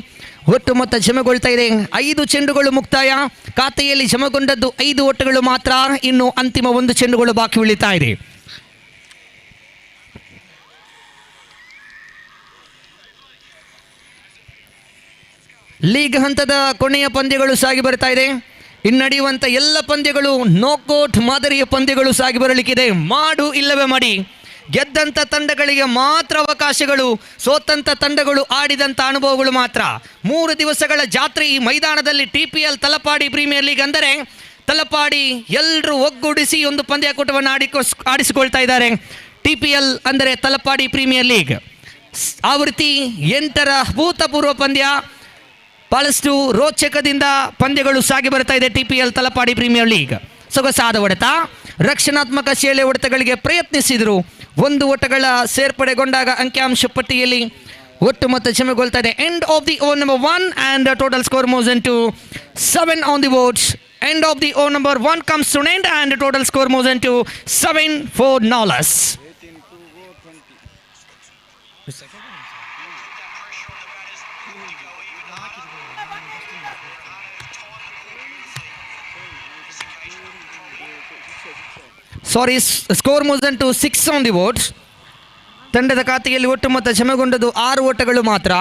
ಒಟ್ಟು ಮೊತ್ತ ಜಮಗೊಳ್ತಾ ಇದೆ. 5 ಚೆಂಡುಗಳು ಮುಕ್ತಾಯ. ಖಾತೆಯಲ್ಲಿ ಜಮಗೊಂಡದ್ದು 5 ಓಟಗಳು ಮಾತ್ರ. ಇನ್ನು ಅಂತಿಮ 1 ಚೆಂಡುಗಳು ಬಾಕಿ ಉಳಿತಾ ಇದೆ. ಲೀಗ್ ಹಂತದ ಕೊನೆಯ ಪಂದ್ಯಗಳು ಸಾಗಿ ಬರ್ತಾ ಇದೆ. ಇನ್ನು ನಡೆಯುವಂಥ ಎಲ್ಲ ಪಂದ್ಯಗಳು ನಾಕೌಟ್ ಮಾದರಿಯ ಪಂದ್ಯಗಳು ಸಾಗಿ ಬರಲಿಕ್ಕಿದೆ. ಮಾಡು ಇಲ್ಲವೇ ಮಾಡಿ, ಗೆದ್ದಂಥ ತಂಡಗಳಿಗೆ ಮಾತ್ರ ಅವಕಾಶಗಳು, ಸೋತಂಥ ತಂಡಗಳು ಆಡಿದಂಥ ಅನುಭವಗಳು ಮಾತ್ರ. 3 ದಿವಸಗಳ ಜಾತ್ರೆ ಈ ಮೈದಾನದಲ್ಲಿ TPL ತಲಪಾಡಿ ಪ್ರೀಮಿಯರ್ ಲೀಗ್ ಅಂದರೆ ತಲಪಾಡಿ ಎಲ್ಲರೂ ಒಗ್ಗೂಡಿಸಿ ಒಂದು ಪಂದ್ಯಾಕೂಟವನ್ನು ಆಡಿಸಿಕೊಳ್ತಾ ಇದ್ದಾರೆ. TPL ಅಂದರೆ ತಲಪಾಡಿ ಪ್ರೀಮಿಯರ್ ಲೀಗ್ ಆವೃತ್ತಿ 8ರ ಭೂತಪೂರ್ವ ಪಂದ್ಯ. ಬಹಳಷ್ಟು ರೋಚಕದಿಂದ ಪಂದ್ಯಗಳು ಸಾಗಿ ಬರ್ತಾ ಇದೆ TPL ತಲಪಾಡಿ ಪ್ರೀಮಿಯರ್ ಲೀಗ್. ಸೊಗಸಾದ ಹೊಡೆತ, ರಕ್ಷಣಾತ್ಮಕ ಶೈಲಿ ಹೊಡೆತಗಳಿಗೆ ಪ್ರಯತ್ನಿಸಿದರು. 1 ಓಟಗಳ ಸೇರ್ಪಡೆಗೊಂಡಾಗ ಅಂಕಿಅಂಶ ಪಟ್ಟಿಯಲ್ಲಿ ಒಟ್ಟು ಮೊತ್ತ ಜಮೆಗೊಳ್ತಾ ಇದೆ. End of the over number 1 and total score moves into 7 on the board. End of the over number 1 comes to an end and the total score moves into 7-4 Nolas. Sorry, score moves into 6 on the board. ತಂಡದ ಖಾತೆಯಲ್ಲಿ ಒಟ್ಟು ಮೊತ್ತ ಜಮೆಗೊಂಡದ್ದು 6 ಓಟಗಳು ಮಾತ್ರ.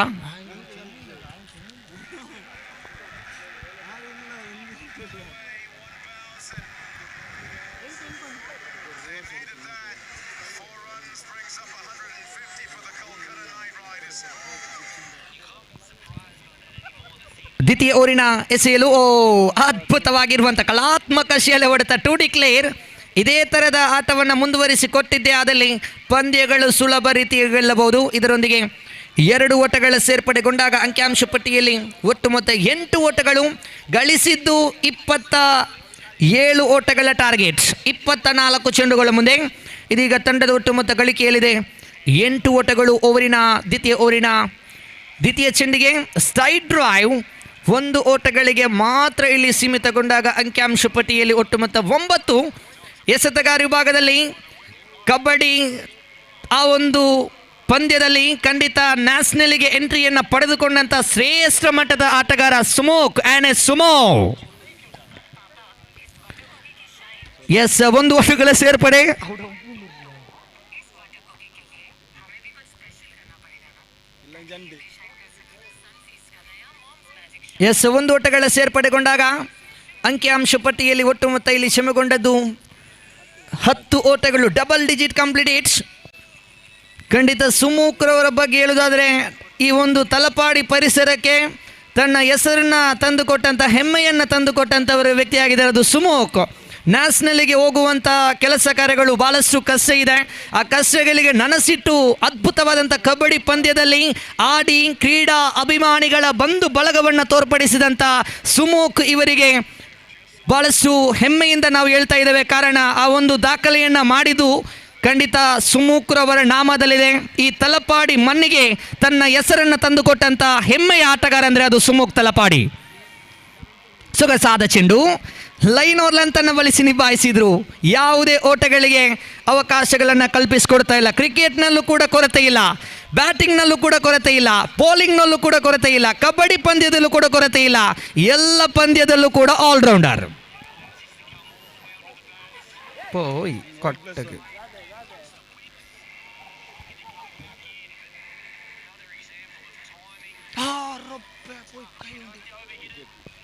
ದ್ವಿತೀಯ ಓರಿನ ಎಸೆಯಲು ಅದ್ಭುತವಾಗಿರುವಂಥ ಕಲಾತ್ಮಕ ಶೈಲಿ ಹೊಡೆತ ಟು ಡಿಕ್ಲೇರ್. ಇದೇ ಥರದ ಆಟವನ್ನು ಮುಂದುವರಿಸಿ ಕೊಟ್ಟಿದ್ದೇ ಆದಲ್ಲಿ ಪಂದ್ಯಗಳು ಸುಲಭ ರೀತಿಯಲ್ಲಿ ಗೆಲ್ಲಬಹುದು. ಇದರೊಂದಿಗೆ 2 ಓಟಗಳ ಸೇರ್ಪಡೆಗೊಂಡಾಗ ಅಂಕಿಅಂಶ ಪಟ್ಟಿಯಲ್ಲಿ ಒಟ್ಟು ಮೊತ್ತ 8 ಓಟಗಳು, ಗಳಿಸಿದ್ದು 27 ಓಟಗಳ ಟಾರ್ಗೆಟ್, 24 ಚೆಂಡುಗಳ ಮುಂದೆ. ಇದೀಗ ತಂಡದ ಒಟ್ಟು ಮೊತ್ತ ಗಳಿಕೆಯಲ್ಲಿದೆ 8 ಓಟಗಳು. ದ್ವಿತೀಯ ಚೆಂಡಿಗೆ ಸ್ಟ್ರೈಟ್ ಡ್ರೈವ್ 1 ಓಟಗಳಿಗೆ ಮಾತ್ರ ಇಲ್ಲಿ ಸೀಮಿತಗೊಂಡಾಗ ಅಂಕಿಅಂಶ ಪಟ್ಟಿಯಲ್ಲಿ ಒಟ್ಟು ಮೊತ್ತ 9. ಎಸೆತಗಾರ ವಿಭಾಗದಲ್ಲಿ ಕಬಡ್ಡಿ ಆ ಒಂದು ಪಂದ್ಯದಲ್ಲಿ ಖಂಡಿತ ನ್ಯಾಷನಲ್ಗೆ ಎಂಟ್ರಿಯನ್ನು ಪಡೆದುಕೊಂಡಂಥ ಶ್ರೇಷ್ಠ ಮಟ್ಟದ ಆಟಗಾರ ಸುಮೋಕ್ ಆ್ಯಂಡ್ ಸುಮೋ. 1 ಓಟಗಳ ಸೇರ್ಪಡೆ. ಎಸ್ 1 ಓಟಗಳ ಸೇರ್ಪಡೆಗೊಂಡಾಗ ಅಂಕಿಅಂಶ ಪಟ್ಟಿಯಲ್ಲಿ ಒಟ್ಟು ಮೊತ್ತ ಇಲ್ಲಿ ಕ್ಷಮೆಗೊಂಡದ್ದು 10 ಓಟಗಳು, ಡಬಲ್ ಡಿಜಿಟ್ ಕಂಪ್ಲೀಟ್. ಖಂಡಿತ ಸುಮೂಕ್ರವರ ಬಗ್ಗೆ ಹೇಳುವುದಾದರೆ ಈ ಒಂದು ತಲಪಾಡಿ ಪರಿಸರಕ್ಕೆ ತನ್ನ ಹೆಸರನ್ನು ತಂದುಕೊಟ್ಟಂಥ, ಹೆಮ್ಮೆಯನ್ನು ತಂದುಕೊಟ್ಟಂಥವರ ವ್ಯಕ್ತಿಯಾಗಿದ್ದಾರೆ ಅದು ಸುಮೂಕ್. ನ್ಯಾಷನಲ್ಗೆ ಹೋಗುವಂಥ ಕೆಲಸ ಕಾರ್ಯಗಳು ಭಾಳಷ್ಟು ಕಷ್ಟ ಇದೆ. ಆ ಕಷ್ಟಗಳಿಗೆ ನನಸಿಟ್ಟು ಅದ್ಭುತವಾದಂಥ ಕಬಡ್ಡಿ ಪಂದ್ಯದಲ್ಲಿ ಆಡಿ ಕ್ರೀಡಾ ಅಭಿಮಾನಿಗಳ ಬಂಧು ಬಳಗವನ್ನು ತೋರ್ಪಡಿಸಿದಂಥ ಸುಮೂಕ್ ಇವರಿಗೆ ಭಾಳಷ್ಟು ಹೆಮ್ಮೆಯಿಂದ ನಾವು ಹೇಳ್ತಾ ಇದ್ದೇವೆ. ಕಾರಣ ಆ ಒಂದು ದಾಖಲೆಯನ್ನು ಮಾಡಿದ್ದು ಖಂಡಿತ ಸುಮೂಕ್ರವರ ನಾಮದಲ್ಲಿದೆ. ಈ ತಲಪಾಡಿ ಮಣ್ಣಿಗೆ ತನ್ನ ಹೆಸರನ್ನು ತಂದುಕೊಟ್ಟಂಥ ಹೆಮ್ಮೆಯ ಆಟಗಾರ ಅಂದರೆ ಅದು ಸುಮೂಕ್ ತಲಪಾಡಿ. ಸೊಗಸಾದ ಚೆಂಡು ಲೈನ್ ಓರ್ಲಂತನ್ನು ಬಳಸಿ ನಿಭಾಯಿಸಿದ್ರು. ಯಾವುದೇ ಓಟಗಳಿಗೆ ಅವಕಾಶಗಳನ್ನು ಕಲ್ಪಿಸಿಕೊಡ್ತಾ ಇಲ್ಲ. ಕ್ರಿಕೆಟ್ನಲ್ಲೂ ಕೂಡ ಕೊರತೆ ಇಲ್ಲ, ಬ್ಯಾಟಿಂಗ್ನಲ್ಲೂ ಕೂಡ ಕೊರತೆ ಇಲ್ಲ, ಬೌಲಿಂಗ್ನಲ್ಲೂ ಕೂಡ ಕೊರತೆ ಇಲ್ಲ, ಕಬಡ್ಡಿ ಪಂದ್ಯದಲ್ಲೂ ಕೂಡ ಕೊರತೆ ಇಲ್ಲ, ಎಲ್ಲ ಪಂದ್ಯದಲ್ಲೂ ಕೂಡ allrounder.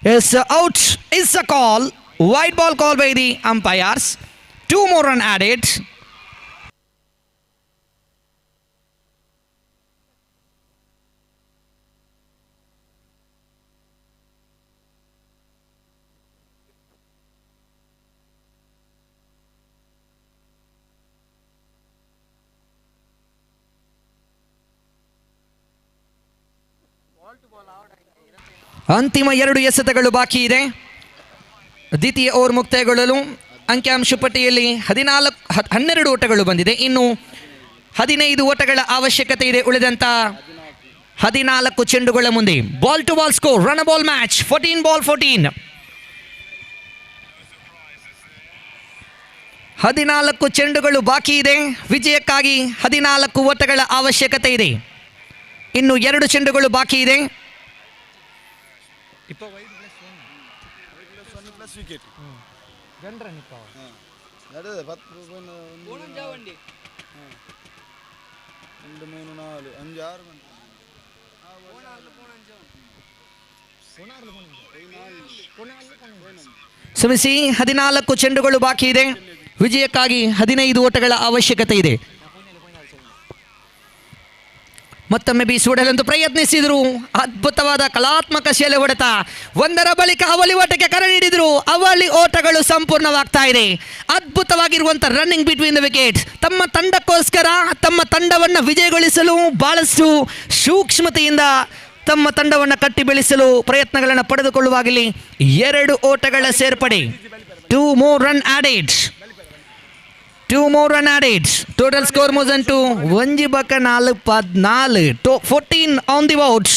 Yes, out is a call. White ball call by the umpires. 2 more run added. ಅಂತಿಮ 2 ಎಸೆತಗಳು ಬಾಕಿ ಇದೆ. ದ್ವಿತೀಯ ಓವರ್ ಮುಕ್ತಾಯಗೊಳ್ಳಲು ಅಂಕಿಅಂಶ ಪಟ್ಟಿಯಲ್ಲಿ 12 ಓಟಗಳು ಬಂದಿದೆ. ಇನ್ನು 15 ಓಟಗಳ ಅವಶ್ಯಕತೆ ಇದೆ ಉಳಿದಂಥ 14 ಚೆಂಡುಗಳ ಮುಂದೆ. Ball to ball score, run ball match, 14-14. 14 ಚೆಂಡುಗಳು ಬಾಕಿ ಇದೆ. ವಿಜಯಕ್ಕಾಗಿ 14 ಓಟಗಳ ಅವಶ್ಯಕತೆ ಇದೆ. ಇನ್ನು 2 ಚೆಂಡುಗಳು ಬಾಕಿ ಇದೆ. ಶ್ರಮಿಸಿ, 14 ಚೆಂಡುಗಳು ಬಾಕಿ ಇದೆ. ವಿಜಯಕ್ಕಾಗಿ 15 ಓಟಗಳ ಅವಶ್ಯಕತೆ ಇದೆ. ಮತ್ತೊಮ್ಮೆ ಬೀಸುವುಡಲೆಂದು ಪ್ರಯತ್ನಿಸಿದ್ರು. ಅದ್ಭುತವಾದ ಕಲಾತ್ಮಕ ಶೈಲಿ ಹೊಡೆತ. ಒಂದರ ಬಳಿಕ ಅವಳಿ ಓಟಕ್ಕೆ ಕರೆ ನೀಡಿದ್ರು. ಅವಳಿ ಓಟಗಳು ಸಂಪೂರ್ಣವಾಗ್ತಾ ಇದೆ. ಅದ್ಭುತವಾಗಿರುವಂಥ ರನ್ನಿಂಗ್ ಬಿಟ್ವೀನ್ ದ ವಿಕೆಟ್. ತಮ್ಮ ತಂಡಕ್ಕೋಸ್ಕರ ತಮ್ಮ ತಂಡವನ್ನು ವಿಜಯಗೊಳಿಸಲು ಬಹಳಷ್ಟು ಸೂಕ್ಷ್ಮತೆಯಿಂದ ತಮ್ಮ ತಂಡವನ್ನು ಕಟ್ಟಿ ಬೆಳೆಸಲು ಪ್ರಯತ್ನಗಳನ್ನು ಪಡೆದುಕೊಳ್ಳುವಾಗಲಿ 2 ಓಟಗಳ ಸೇರ್ಪಡೆ. 2 more run added. 2 more run added. Total score moves into 14 14 on the board.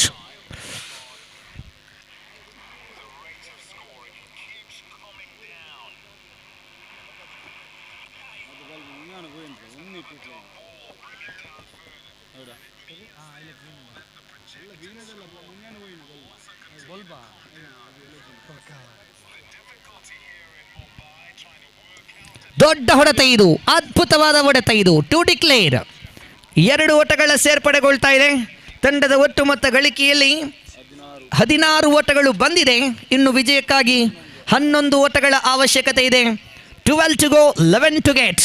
ದೊಡ್ಡ ಹೊಡೆತ ಇದು, ಅದ್ಭುತವಾದ ಹೊಡೆತ ಇದು. ಟು ಡಿಕ್ಲೇರ್ 2 ಓಟಗಳ ಸೇರ್ಪಡೆಗೊಳ್ತಾ ಇದೆ. ತಂಡದ ಒಟ್ಟು ಮೊತ್ತ ಗಳಿಕೆಯಲ್ಲಿ 16 ಓಟಗಳು ಬಂದಿದೆ. ಇನ್ನು ವಿಜಯಕ್ಕಾಗಿ 11 ಓಟಗಳ ಅವಶ್ಯಕತೆ ಇದೆ. 12 to go, 11 to get.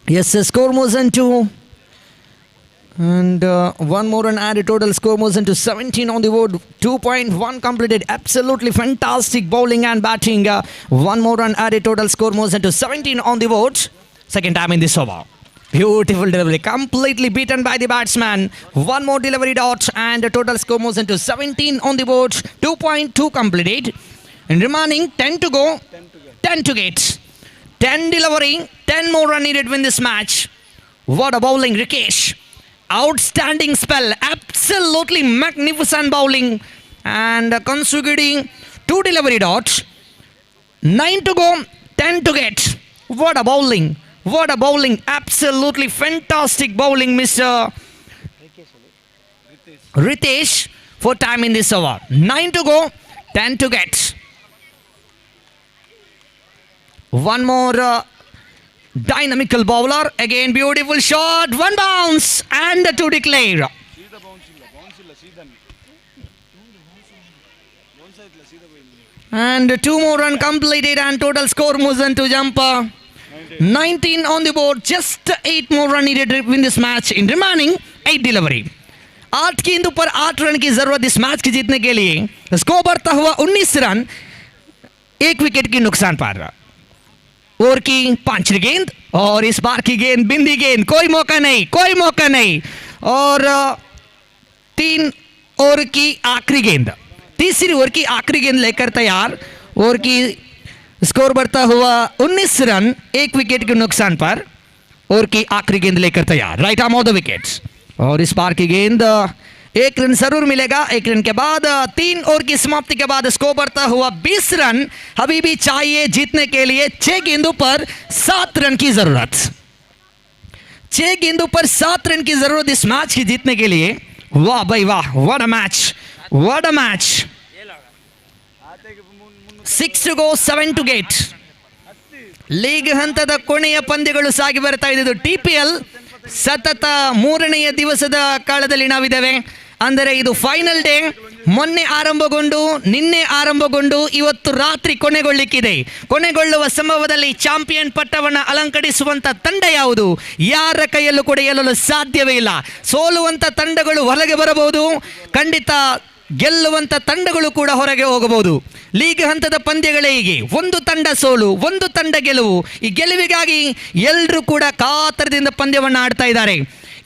Yes, the score moves into and 1 more run added. Total score moves into 17 on the board. 2.1 completed. Absolutely fantastic bowling and batting. 1 more run added. Total score moves into 17 on the board. Second time in this over. Beautiful delivery. Completely beaten by the batsman. 1 more delivery dot and the total score moves into 17 on the board. 2.2 completed. And remaining 10 to go. 10 to get. 10 delivery, 10 more run needed to win this match. What a bowling, Rikesh. Outstanding spell, absolutely magnificent bowling and consecuting 2 delivery dots. 9 to go, 10 to get. What a bowling, absolutely fantastic bowling, Mr. Ritesh for time in this over. 9 to go, 10 to get. 1 more dynamical bowler. Again, beautiful shot. 1 bounce and 2 declare. And 2 more run completed and total score moves into jumper. 19 on the board. Just 8 more run needed to win this match. In remaining 8 delivery. 8 गेंद पर 8 रन की जरूरत इस मैच के जीतने के लिए. स्कोर बढ़ता हुआ 19 रन, 1 विकेट की नुकसान पर. ओवर की 5 गेंद और इस बार की गेंद बिंदी गेंद. कोई मौका नहीं. और 3 ओवर की आखिरी गेंद, तीसरी ओवर की आखिरी गेंद लेकर तैयार. ओवर की स्कोर बढ़ता हुआ 19 रन, 1 विकेट के नुकसान पर. ओवर की आखिरी गेंद लेकर तैयार. Right arm of the wickets. और इस बार की गेंद 1 रन जरूर मिलेगा. 1 रन के बाद 3 ओवर की समाप्ति के बाद स्कोर बढ़ता हुआ 20 रन अभी भी चाहिए जीतने के लिए. 6 गेंदों पर 7 रन की जरूरत. 6 गेंदों पर 7 रन की जरूरत इस मैच की जीतने के लिए. वाह भाई वाह, what a match. 6 to go, 7 to get. League ಹಂತದ ಕೊನೆಯ ಪಂದ್ಯಗಳು ಸಾಗಿ ಬರ್ತಾ ಇದ್ದು. TPL ಸತತ 3ನೇ ದಿವಸದ ಕಾಲದಲ್ಲಿ ನಾವಿದ್ದೇವೆ. ಅಂದರೆ ಇದು ಫೈನಲ್ ಡೇ. ಮೊನ್ನೆ ಆರಂಭಗೊಂಡು ನಿನ್ನೆ ಆರಂಭಗೊಂಡು ಇವತ್ತು ರಾತ್ರಿ ಕೊನೆಗೊಳ್ಳಿಕ್ಕಿದೆ. ಕೊನೆಗೊಳ್ಳುವ ಸಂಭವದಲ್ಲಿ ಚಾಂಪಿಯನ್ ಪಟ್ಟವನ್ನು ಅಲಂಕರಿಸುವಂಥ ತಂಡ ಯಾವುದು? ಯಾರ ಕೈಯಲ್ಲೂ ಕೂಡ ಗೆಲ್ಲಲು ಸಾಧ್ಯವೇ ಇಲ್ಲ. ಸೋಲುವಂಥ ತಂಡಗಳು ಹೊರಗೆ ಬರಬಹುದು. ಖಂಡಿತ ಗೆಲ್ಲುವಂಥ ತಂಡಗಳು ಕೂಡ ಹೊರಗೆ ಹೋಗಬಹುದು. ಲೀಗ್ ಹಂತದ ಪಂದ್ಯಗಳೇ ಹೀಗೆ, ಒಂದು ತಂಡ ಸೋಲು, ಒಂದು ತಂಡ ಗೆಲುವು. ಈ ಗೆಲುವಿಗಾಗಿ ಎಲ್ಲರೂ ಕೂಡ ಕಾತರದಿಂದ ಪಂದ್ಯವನ್ನು ಆಡ್ತಾ ಇದ್ದಾರೆ.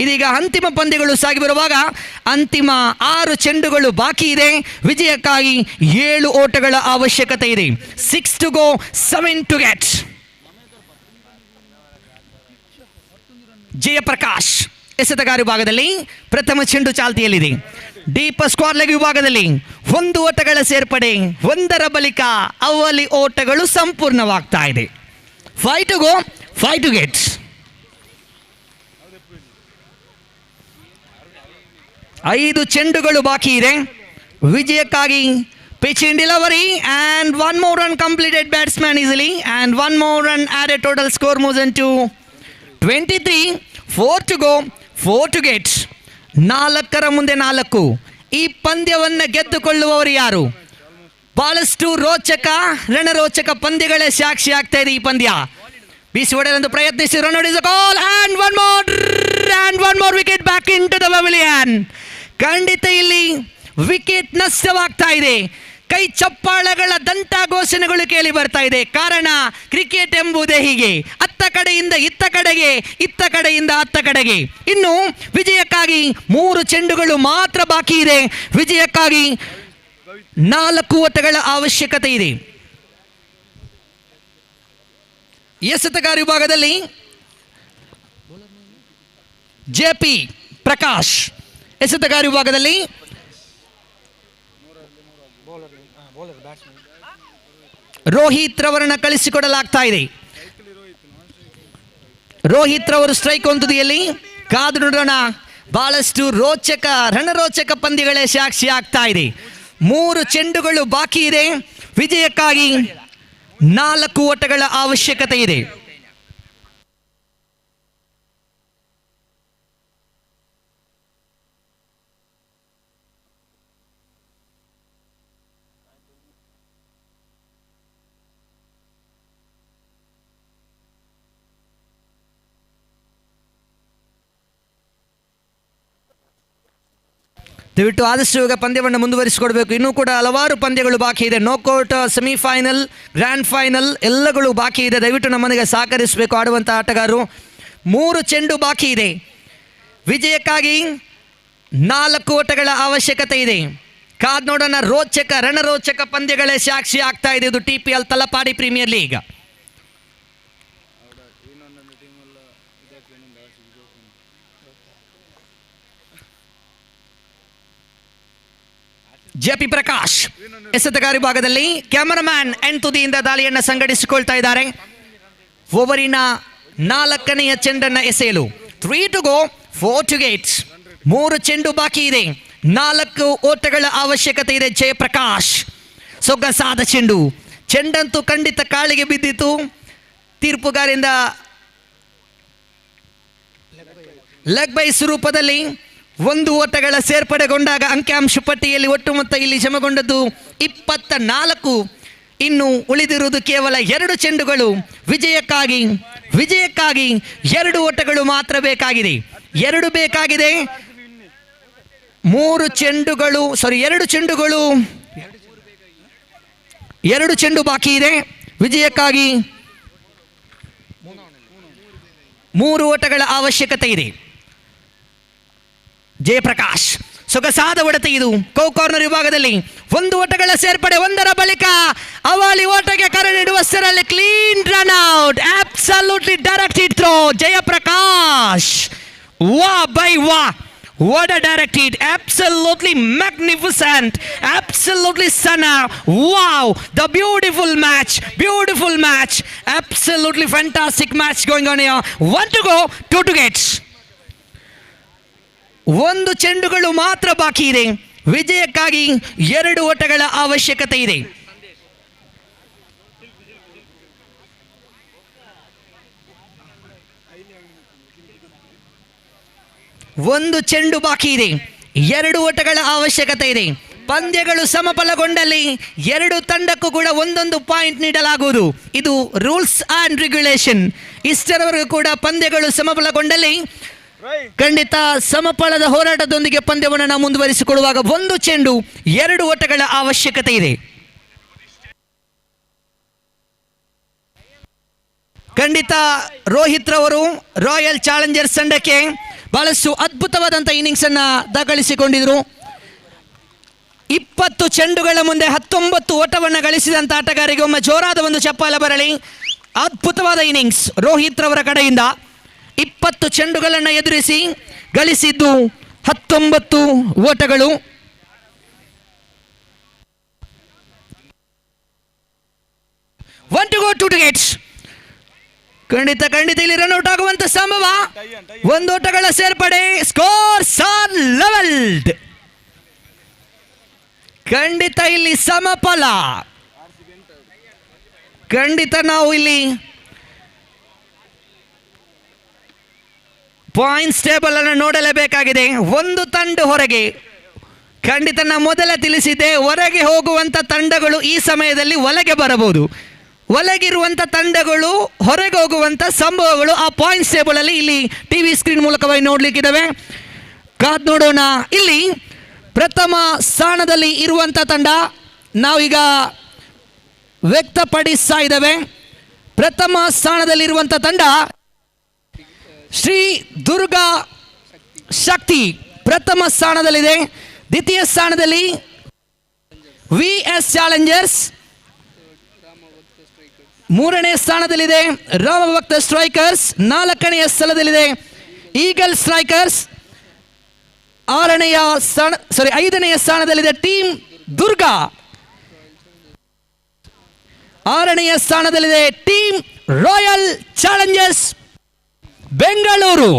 ಇದೀಗ ಅಂತಿಮ ಪಂದ್ಯಗಳು ಸಾಗಿ ಬರುವಾಗ ಅಂತಿಮ 6 ಚೆಂಡುಗಳು ಬಾಕಿ ಇದೆ. ವಿಜಯಕ್ಕಾಗಿ 7 ಓಟಗಳ ಅವಶ್ಯಕತೆ ಇದೆ. 6 to go, 7 to get. Jayaprakash ಎಸೆತಗಾರ ವಿಭಾಗದಲ್ಲಿ ಪ್ರಥಮ ಚೆಂಡು ಚಾಲ್ತಿಯಲ್ಲಿದೆ. ಡೀಪ್ ಸ್ಕ್ವಾರ್ ಲೆಗ್ ವಿಭಾಗದಲ್ಲಿ 1 ಓಟಗಳ ಸೇರ್ಪಡೆ, ಒಂದರ ಬಳಿಕ ಅವಲಿ ಓಟಗಳು ಸಂಪೂರ್ಣವಾಗ್ತಾ ಇದೆ. 5 to go, 5 to get. 5 ಚೆಂಡುಗಳು ಬಾಕಿ ಇದೆ. ವಿಜಯಕ್ಕಾಗಿ pitch in delivery and 1 more run completed batsman easily and 1 more run added. Total score moves into 23. 4 to go, 4 to get. 4 ಮುಂದೆ 4. ಈ ಪಂದ್ಯವನ್ನು ಗೆದ್ದುಕೊಳ್ಳುವವರು ಯಾರು? ಬಹಳಷ್ಟು ರೋಚಕ ರಣರೋಚಕ ಪಂದ್ಯಗಳೇ ಸಾಕ್ಷಿ ಆಗ್ತಾ ಇದೆ ಈ ಪಂದ್ಯ. ಬೀಸಿ ಹೊಡೆಯಲೆಂದು ಪ್ರಯತ್ನಿಸಿ ರನ್ ಹೊಡೆದ ಗೋಲ್ and one more wicket back into the pavilion. ಖಂಡಿತ ಇಲ್ಲಿ ವಿಕೆಟ್ ನಷ್ಟವಾಗ್ತಾ ಇದೆ. ಕೈ ಚಪ್ಪಾಳಗಳ ದಂತ ಘೋಷಣೆಗಳು ಕೇಳಿ ಬರ್ತಾ ಇದೆ. ಕಾರಣ ಕ್ರಿಕೆಟ್ ಎಂಬುದೇ ಹೀಗೆ, ಅತ್ತ ಕಡೆಯಿಂದ ಇತ್ತ ಕಡೆಗೆ, ಇತ್ತ ಕಡೆಯಿಂದ ಅತ್ತ ಕಡೆಗೆ. ಇನ್ನು ವಿಜಯಕ್ಕಾಗಿ 3 ಚೆಂಡುಗಳು ಮಾತ್ರ ಬಾಕಿ ಇದೆ. ವಿಜಯಕ್ಕಾಗಿ 4 ಓಟಗಳ ಅವಶ್ಯಕತೆ ಇದೆ. ಎಸೆತಗಾರ ವಿಭಾಗದಲ್ಲಿ JP ಪ್ರಕಾಶ್, ಎಸೆತಗಾರ ವಿಭಾಗದಲ್ಲಿ ರೋಹಿತ್ ರವರನ್ನ ಕಳಿಸಿಕೊಡಲಾಗ್ತಾ ಇದೆ. ರೋಹಿತ್ ರವರು ಸ್ಟ್ರೈಕ್ ಹೊಂದುದಿಯಲ್ಲಿ ಕಾದು ನೋಡೋಣ. ಬಹಳಷ್ಟು ರೋಚಕ ರಣರೋಚಕ ಪಂದ್ಯಗಳೇ ಸಾಕ್ಷಿ ಆಗ್ತಾ ಇದೆ. 3 ಚೆಂಡುಗಳು ಬಾಕಿ ಇದೆ. ವಿಜಯಕ್ಕಾಗಿ 4 ಓಟಗಳ ಅವಶ್ಯಕತೆ ಇದೆ. ದಯವಿಟ್ಟು ಆದಷ್ಟು ಈಗ ಪಂದ್ಯವನ್ನು ಮುಂದುವರಿಸಿಕೊಡ್ಬೇಕು. ಇನ್ನೂ ಕೂಡ ಹಲವಾರು ಪಂದ್ಯಗಳು ಬಾಕಿ ಇದೆ. ನೋಕೌಟ್, ಸೆಮಿಫೈನಲ್, ಗ್ರ್ಯಾಂಡ್ ಫೈನಲ್ ಎಲ್ಲಗಳು ಬಾಕಿ ಇದೆ. ದಯವಿಟ್ಟು ನಮ್ಮನಿಗೆ ಸಹಕರಿಸಬೇಕು ಆಡುವಂಥ ಆಟಗಾರರು. 3 ಚೆಂಡು ಬಾಕಿ ಇದೆ. ವಿಜಯಕ್ಕಾಗಿ 4 ಓಟಗಳ ಅವಶ್ಯಕತೆ ಇದೆ. ಕಾದ್ ನೋಡೋಣ. ರೋಚಕ ರಣರೋಚಕ ಪಂದ್ಯಗಳೇ ಸಾಕ್ಷಿ ಆಗ್ತಾ ಇದೆ. ಇದು TPL Talapady premier league. JP Prakash ಎಸೆತಗಾರ ವಿಭಾಗದಲ್ಲಿ ಕ್ಯಾಮರಾಮ್ಯಾನ್ ತುದಿಯಿಂದ ದಾಳಿಯನ್ನು ಸಂಘಟಿಸಿಕೊಳ್ತಾ ಇದ್ದಾರೆ. ಓವರಿನ 4ನೆಯ ಚೆಂಡನ್ನು ಎಸೆಯಲು 3 to go, 4 to get. 3 ಚೆಂಡು ಬಾಕಿ ಇದೆ. 4 ಓಟಗಳ ಅವಶ್ಯಕತೆ ಇದೆ. ಜಯಪ್ರಕಾಶ್ ಸೊಗಸಾದ ಚೆಂಡಂತೂ ಖಂಡಿತ ಕಾಳಿಗೆ ಬಿದ್ದಿತು. ತೀರ್ಪುಗಾರಿಂದ ಲೆಗ್ ಬೈ ಸ್ವರೂಪದಲ್ಲಿ 1 ಓಟಗಳ ಸೇರ್ಪಡೆಗೊಂಡಾಗ ಅಂಕಿಅಂಶ ಪಟ್ಟಿಯಲ್ಲಿ ಒಟ್ಟು ಮೊತ್ತ ಇಲ್ಲಿ ಜಮಗೊಂಡದ್ದು 24. ಇನ್ನು ಉಳಿದಿರುವುದು ಕೇವಲ 2 ಚೆಂಡುಗಳು. ವಿಜಯಕ್ಕಾಗಿ 2 ಓಟಗಳು ಮಾತ್ರ ಬೇಕಾಗಿದೆ. 2 ಬೇಕಾಗಿದೆ. 2 ಚೆಂಡು ಬಾಕಿ ಇದೆ. ವಿಜಯಕ್ಕಾಗಿ 3 ಓಟಗಳ ಅವಶ್ಯಕತೆ ಇದೆ. ಜಯಪ್ರಕಾಶ್ ಸೊಗಸಾದ ಹೊಡೆತ ಇದು. ಕಾರ್ನರ್ ವಿಭಾಗದಲ್ಲಿ 1 ಓಟಗಳ ಸೇರ್ಪಡೆ, ಒಂದರ ಬಳಿಕ ಅವಳಿ ಓಟಕ್ಕೆ ಕರೆ ನೀಡುವಷ್ಟರಲ್ಲಿ clean run out. Absolutely directed throw. Jayaprakash ವಾ ಬೈ ವಾ. What a direct hit. Absolutely magnificent. Absolutely stunner. Wow. The beautiful match. Absolutely fantastic match going on here. 1 to go, 2 to get. 1 ಚೆಂಡುಗಳು ಮಾತ್ರ ಬಾಕಿ ಇದೆ. ವಿಜಯಕ್ಕಾಗಿ 2 ಓಟಗಳ ಅವಶ್ಯಕತೆ ಇದೆ. ಒಂದು ಚೆಂಡು ಬಾಕಿ ಇದೆ. 2 ಓಟಗಳ ಅವಶ್ಯಕತೆ ಇದೆ. ಪಂದ್ಯಗಳು ಸಮಫಲಗೊಂಡಲ್ಲಿ 2 ತಂಡಕ್ಕೂ ಕೂಡ 1 ಪಾಯಿಂಟ್ ನೀಡಲಾಗುವುದು. ಇದು ರೂಲ್ಸ್ ಆ್ಯಂಡ್ ರೆಗ್ಯುಲೇಷನ್. ಇಷ್ಟರವರೆಗೂ ಕೂಡ ಪಂದ್ಯಗಳು ಸಮಫಲಗೊಂಡಲ್ಲಿ ಖಂಡಿತ ಸಮಪಾಳದ ಹೋರಾಟದೊಂದಿಗೆ ಪಂದ್ಯವನ್ನು ನಾವು ಮುಂದುವರಿಸಿಕೊಳ್ಳುವಾಗ 1 ಚೆಂಡು 2 ಓಟಗಳ ಅವಶ್ಯಕತೆ ಇದೆ. ಖಂಡಿತ ರೋಹಿತ್ ರವರು ರಾಯಲ್ ಚಾಲೆಂಜರ್ಸ್ ತಂಡಕ್ಕೆ ಬಹಳಷ್ಟು ಅದ್ಭುತವಾದಂಥ ಇನ್ನಿಂಗ್ಸ್ ಅನ್ನ ದಾಖಲಿಸಿಕೊಂಡಿದ್ರು. 20 ಚೆಂಡುಗಳ ಮುಂದೆ 19 ಓಟವನ್ನು ಗಳಿಸಿದಂಥ ಆಟಗಾರರಿಗೆ ಒಮ್ಮೆ ಜೋರಾದ ಒಂದು ಚಪ್ಪಾಳೆ ಬರಲಿ. ಅದ್ಭುತವಾದ ಇನ್ನಿಂಗ್ಸ್ ರೋಹಿತ್ ರವರ ಕಡೆಯಿಂದ. 20 ಚೆಂಡುಗಳನ್ನು ಎದುರಿಸಿ ಗಳಿಸಿದ್ದು 19 ಓಟಗಳು. ಖಂಡಿತ ಇಲ್ಲಿ ರನ್ಔಟ್ ಆಗುವಂತ ಸಂಭವ. 1 ಓಟಗಳ ಸೇರ್ಪಡೆ. Scores are levelled. ಖಂಡಿತ ಇಲ್ಲಿ ಸಮಫಲ. ಖಂಡಿತ ನಾವು ಇಲ್ಲಿ ಪಾಯಿಂಟ್ಸ್ ಟೇಬಲ್ ಅನ್ನು ನೋಡಲೇಬೇಕಾಗಿದೆ. 1 ತಂಡ ಹೊರಗೆ. ಖಂಡಿತ ನಾನು ಮೊದಲೇ ತಿಳಿಸಿದ್ದೆ, ಹೊರಗೆ ಹೋಗುವಂಥ ತಂಡಗಳು ಈ ಸಮಯದಲ್ಲಿ ಒಳಗೆ ಬರಬಹುದು. ಒಳಗಿರುವಂಥ ತಂಡಗಳು ಹೊರಗೆ ಹೋಗುವಂಥ ಸಂಭವಗಳು ಆ ಪಾಯಿಂಟ್ಸ್ ಟೇಬಲ್ ಅಲ್ಲಿ ಇಲ್ಲಿ ಟಿವಿ ಸ್ಕ್ರೀನ್ ಮೂಲಕವಾಗಿ ನೋಡ್ಲಿಕ್ಕಿದ್ದಾವೆ. ಕಾದ್ ನೋಡೋಣ. ಇಲ್ಲಿ ಪ್ರಥಮ ಸ್ಥಾನದಲ್ಲಿ ಇರುವಂಥ ತಂಡ ನಾವೀಗ ವ್ಯಕ್ತಪಡಿಸ್ತಾ ಇದ್ದೇವೆ. ಪ್ರಥಮ ಸ್ಥಾನದಲ್ಲಿರುವಂಥ ತಂಡ ಶ್ರೀ ದುರ್ಗಾ ಶಕ್ತಿ ಪ್ರಥಮ ಸ್ಥಾನದಲ್ಲಿದೆ. ದ್ವಿತೀಯ ಸ್ಥಾನದಲ್ಲಿ VS ಚಾಲೆಂಜರ್ಸ್. 3ನೇ ಸ್ಥಾನದಲ್ಲಿದೆ ರಾಮಭಕ್ತ ಸ್ಟ್ರೈಕರ್ಸ್. 4ನೇ ಸ್ಥಳದಲ್ಲಿದೆ ಈಗಲ್ ಸ್ಟ್ರೈಕರ್ಸ್. 5ನೇ ಸ್ಥಾನದಲ್ಲಿದೆ ಟೀಮ್ ದುರ್ಗಾ. 6ನೇ ಸ್ಥಾನದಲ್ಲಿದೆ ಟೀಮ್ ರಾಯಲ್ ಚಾಲೆಂಜರ್ಸ್ ಬೆಂಗಳೂರು.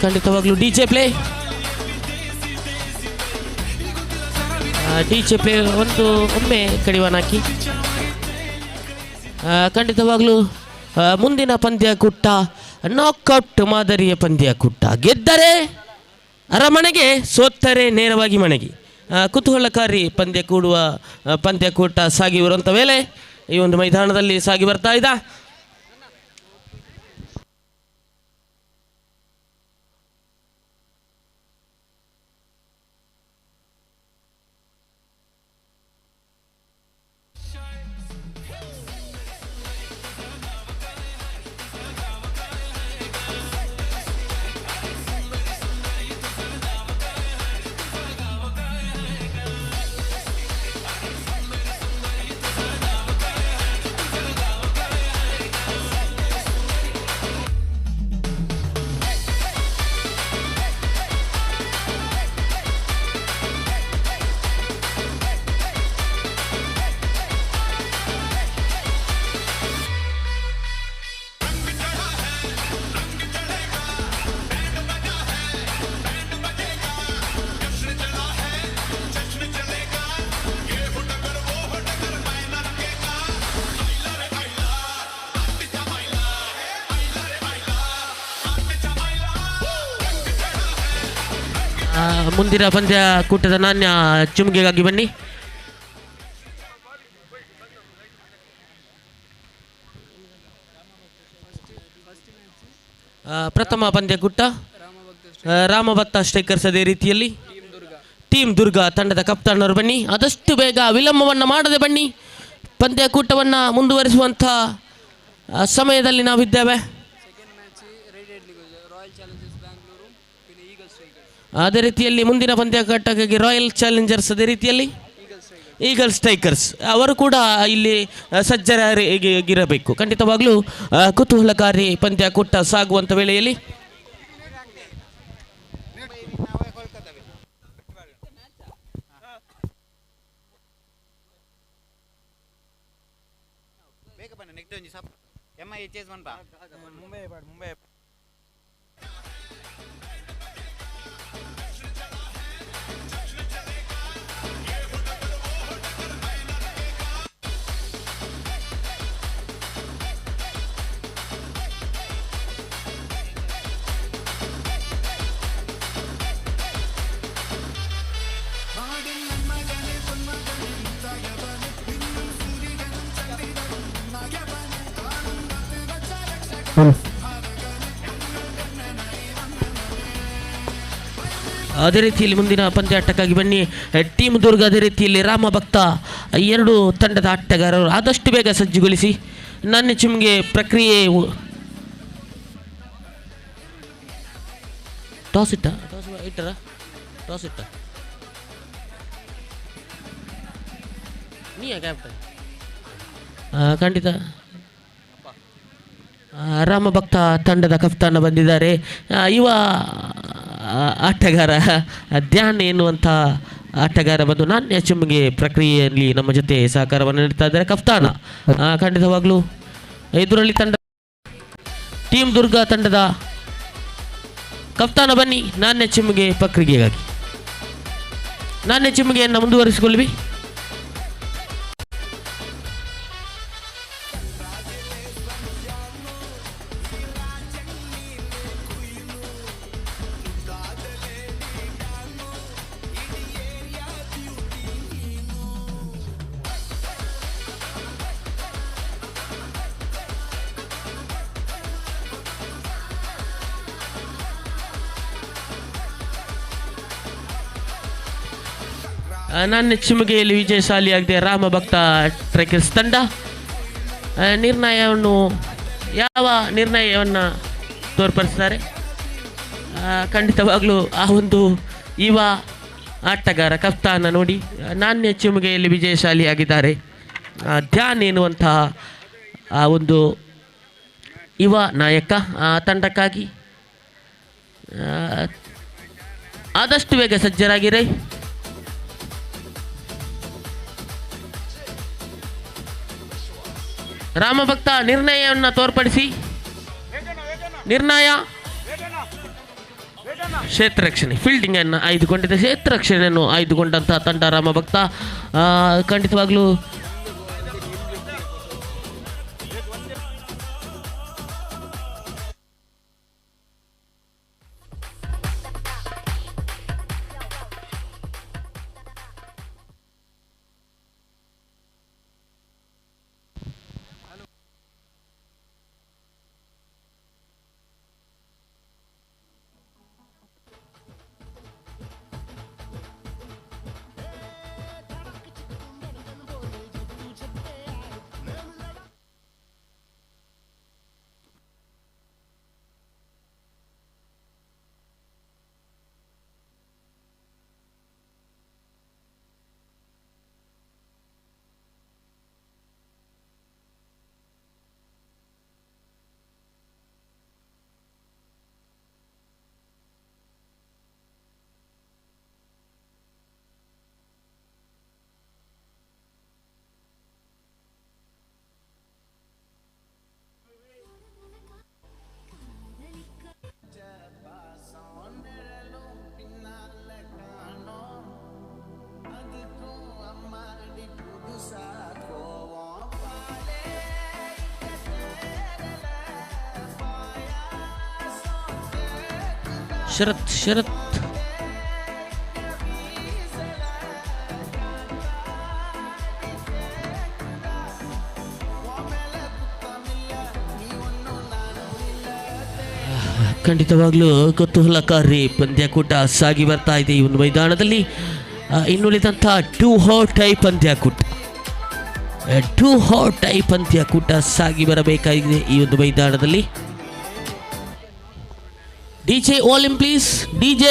ಖಂಡಿತವಾಗ್ಲೂ ಡಿಜೆ ಪ್ಲೇ ಒಂದು ಒಮ್ಮೆ ಕಡಿವಾಣ ಹಾಕಿ. ಖಂಡಿತವಾಗ್ಲೂ ಮುಂದಿನ ಪಂದ್ಯಕೂಟ ನಾಕ್ಔಟ್ ಮಾದರಿಯ ಪಂದ್ಯಕೂಟ. ಗೆದ್ದರೆ ಅರಮನೆಗೆ, ಸೋತ್ತರೆ ನೇರವಾಗಿ ಮನೆಗೆ. ಕುತೂಹಲಕಾರಿ ಪಂದ್ಯಕೂಟ ಸಾಗಿ ಬರುವಂಥ ವೇಳೆ ಈ ಒಂದು ಮೈದಾನದಲ್ಲಿ ಸಾಗಿ ಬರ್ತಾ ಇದ್ದ. ಮುಂದಿನ ಪಂದ್ಯ ಕೂಟದ ನಾಣ್ಯ ಚಿಮುಗೆಗಾಗಿ ಬನ್ನಿ. ಪ್ರಥಮ ಪಂದ್ಯಕೂಟ ರಾಮಭಕ್ತ ಸ್ಟ್ರೈಕರ್ಸ್. ಅದೇ ರೀತಿಯಲ್ಲಿ ಟೀಮ್ ದುರ್ಗ ತಂಡದ ಕಪ್ತಾನರು ಬನ್ನಿ. ಆದಷ್ಟು ಬೇಗ ವಿಳಂಬವನ್ನು ಮಾಡದೆ ಬನ್ನಿ. ಪಂದ್ಯಕೂಟವನ್ನು ಮುಂದುವರಿಸುವಂಥ ಸಮಯದಲ್ಲಿ ನಾವಿದ್ದೇವೆ. ಅದೇ ರೀತಿಯಲ್ಲಿ ಮುಂದಿನ ಪಂದ್ಯಕೂಟಕ್ಕಾಗಿ ರಾಯಲ್ ಚಾಲೆಂಜರ್ಸ್, ಅದೇ ರೀತಿಯಲ್ಲಿ ಈಗಲ್ ಸ್ಟ್ರೈಕರ್ಸ್ ಅವರು ಕೂಡ ಇಲ್ಲಿ ಸಜ್ಜರಾಗಿರಬೇಕು. ಖಂಡಿತವಾಗ್ಲೂ ಕುತೂಹಲಕಾರಿ ಪಂದ್ಯಕೂಟ ಸಾಗುವಂಥ ವೇಳೆಯಲ್ಲಿ ಅದೇ ರೀತಿಯಲ್ಲಿ ಮುಂದಿನ ಪಂದ್ಯಾಟಕ್ಕಾಗಿ ಬನ್ನಿ. ಟೀಮ್ ದುರ್ಗ ಅದೇ ರೀತಿಯಲ್ಲಿ ರಾಮಭಕ್ತ ಎರಡು ತಂಡದ ಆಟಗಾರರು ಆದಷ್ಟು ಬೇಗ ಸಜ್ಜುಗೊಳಿಸಿ. ನಾಣ್ಯ ಚಿಮ್ಗೆ ಪ್ರಕ್ರಿಯೆ ಟಾಸ್ ಇಟ್ಟ ನೀ ಕ್ಯಾಪ್ಟನ್. ಖಂಡಿತ ರಾಮಭಕ್ತ ತಂಡದ ಕಪ್ತಾನ ಬಂದಿದ್ದಾರೆ. ಯುವ ಆಟಗಾರ ಧ್ಯಾನ್ ಎನ್ನುವಂಥ ಆಟಗಾರ ಬಂದು ನಾಣ್ಯ ಚಿಮ್ಮಿಗೆ ಪ್ರಕ್ರಿಯೆಯಲ್ಲಿ ನಮ್ಮ ಜೊತೆ ಸಹಕಾರವನ್ನು ನೀಡ್ತಾ ಇದ್ದಾರೆ. ಕಪ್ತಾನ ಖಂಡಿತವಾಗ್ಲೂ ಇದರಲ್ಲಿ ಟೀಮ್ ದುರ್ಗ ತಂಡದ ಕಪ್ತಾನ ಬನ್ನಿ. ನಾಣ್ಯ ಚಿಮ್ಮಿಗೆ ಪ್ರಕ್ರಿಯೆಗಾಗಿ ನಾಣ್ಯ ಚಿಮ್ಮಿಗೆಯನ್ನು ಮುಂದುವರಿಸಿಕೊಳ್ಳಿ. ನಾಣ್ಯ ಚಿಮ್ಮಿಗೆಯಲ್ಲಿ ವಿಜಯಶಾಲಿಯಾಗಿದೆ ರಾಮಭಕ್ತ ಟ್ರೆಕರ್ಸ್ ತಂಡ. ಯಾವ ನಿರ್ಣಯವನ್ನು ತೋರ್ಪಡಿಸಿದ್ದಾರೆ? ಖಂಡಿತವಾಗಲೂ ಆ ಒಂದು ಯುವ ಆಟಗಾರ ಕಪ್ತಾನ ನೋಡಿ ನಾಣ್ಯ ಚಿಮ್ಮಿಗೆಯಲ್ಲಿ ವಿಜಯಶಾಲಿಯಾಗಿದ್ದಾರೆ. ಧ್ಯಾನ್ ಎನ್ನುವಂತಹ ಆ ಒಂದು ಯುವ ನಾಯಕ ಆ ತಂಡಕ್ಕಾಗಿ ಆದಷ್ಟು ಬೇಗ ಸಜ್ಜರಾಗಿರೆ. ರಾಮಭಕ್ತ ನಿರ್ಣಯವನ್ನು ತೋರ್ಪಡಿಸಿ. ನಿರ್ಣಯ ಕ್ಷೇತ್ರ ರಕ್ಷಣೆ ಫೀಲ್ಡಿಂಗ್ ಅನ್ನು ಆಯ್ದುಕೊಂಡಿದೆ. ಕ್ಷೇತ್ರ ರಕ್ಷಣೆಯನ್ನು ಆಯ್ದುಕೊಂಡಂತಹ ತಂಡ ರಾಮಭಕ್ತ. ಖಂಡಿತವಾಗ್ಲೂ ಶರತ್ ಖಂಡಿತವಾಗ್ಲೂ ಕುತೂಹಲಕಾರಿ ಪಂದ್ಯಾಕೂಟ ಸಾಗಿ ಬರ್ತಾ ಇದೆ ಈ ಒಂದು ಮೈದಾನದಲ್ಲಿ. ಇನ್ನುಳಿದಂಥ ಟೂ ಹಾಟ್ ಐ ಪಂದ್ಯಾಕೂಟ ಸಾಗಿ ಬರಬೇಕಾಗಿದೆ ಈ ಒಂದು ಮೈದಾನದಲ್ಲಿ. DJ volume please, DJ.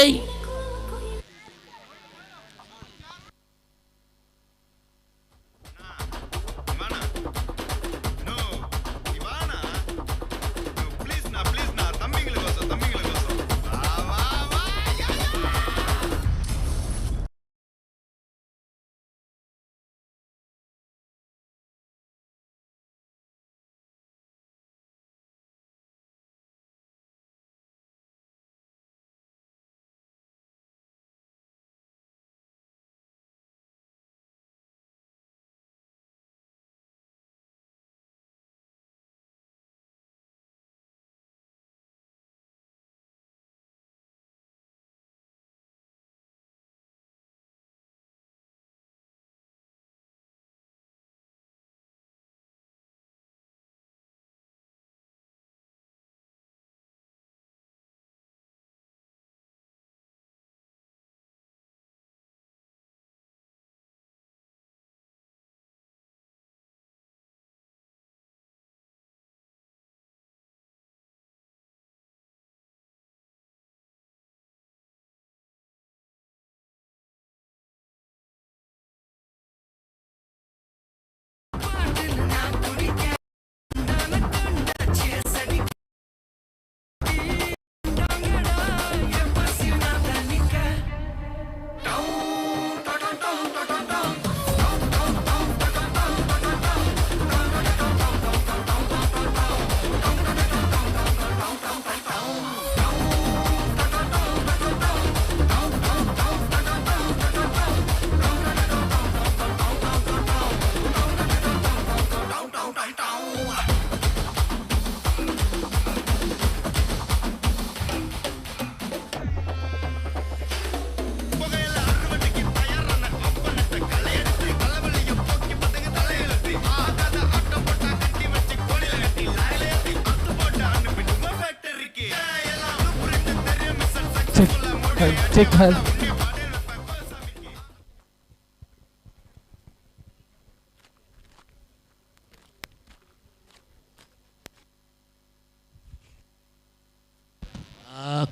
Check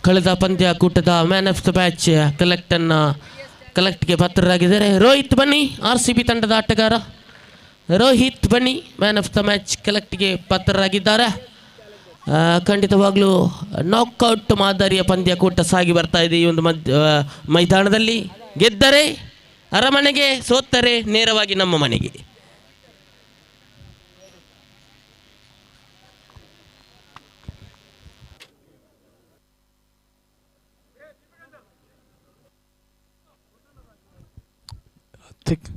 ಕಳೆದ ಪಂದ್ಯಾಕೂಟದ ಮ್ಯಾನ್ ಆಫ್ ದ ಮ್ಯಾಚ್ ಕಲೆಕ್ಟ್ಗೆ ಪಾತ್ರರಾಗಿದ್ದಾರೆ. ರೋಹಿತ್ ಬನ್ನಿ, RCB ತಂಡದ ಆಟಗಾರ ರೋಹಿತ್ ಬನ್ನಿ ಮ್ಯಾನ್ ಆಫ್ ದ ಮ್ಯಾಚ್ ಕಲೆಕ್ಟ್ಗೆ ಪಾತ್ರರಾಗಿದ್ದಾರೆ. ಖಂಡಿತವಾಗ್ಲೂ ನಾಕ್ಔಟ್ ಮಾದರಿಯ ಪಂದ್ಯಾಕೂಟ ಸಾಗಿ ಬರ್ತಾ ಇದೆ ಈ ಒಂದು ಮೈದಾನದಲ್ಲಿ. ಗೆದ್ದರೆ ಅರಮನೆಗೆ, ಸೋತರೆ ನೇರವಾಗಿ ನಮ್ಮ ಮನೆಗೆ. ಚೆಕ್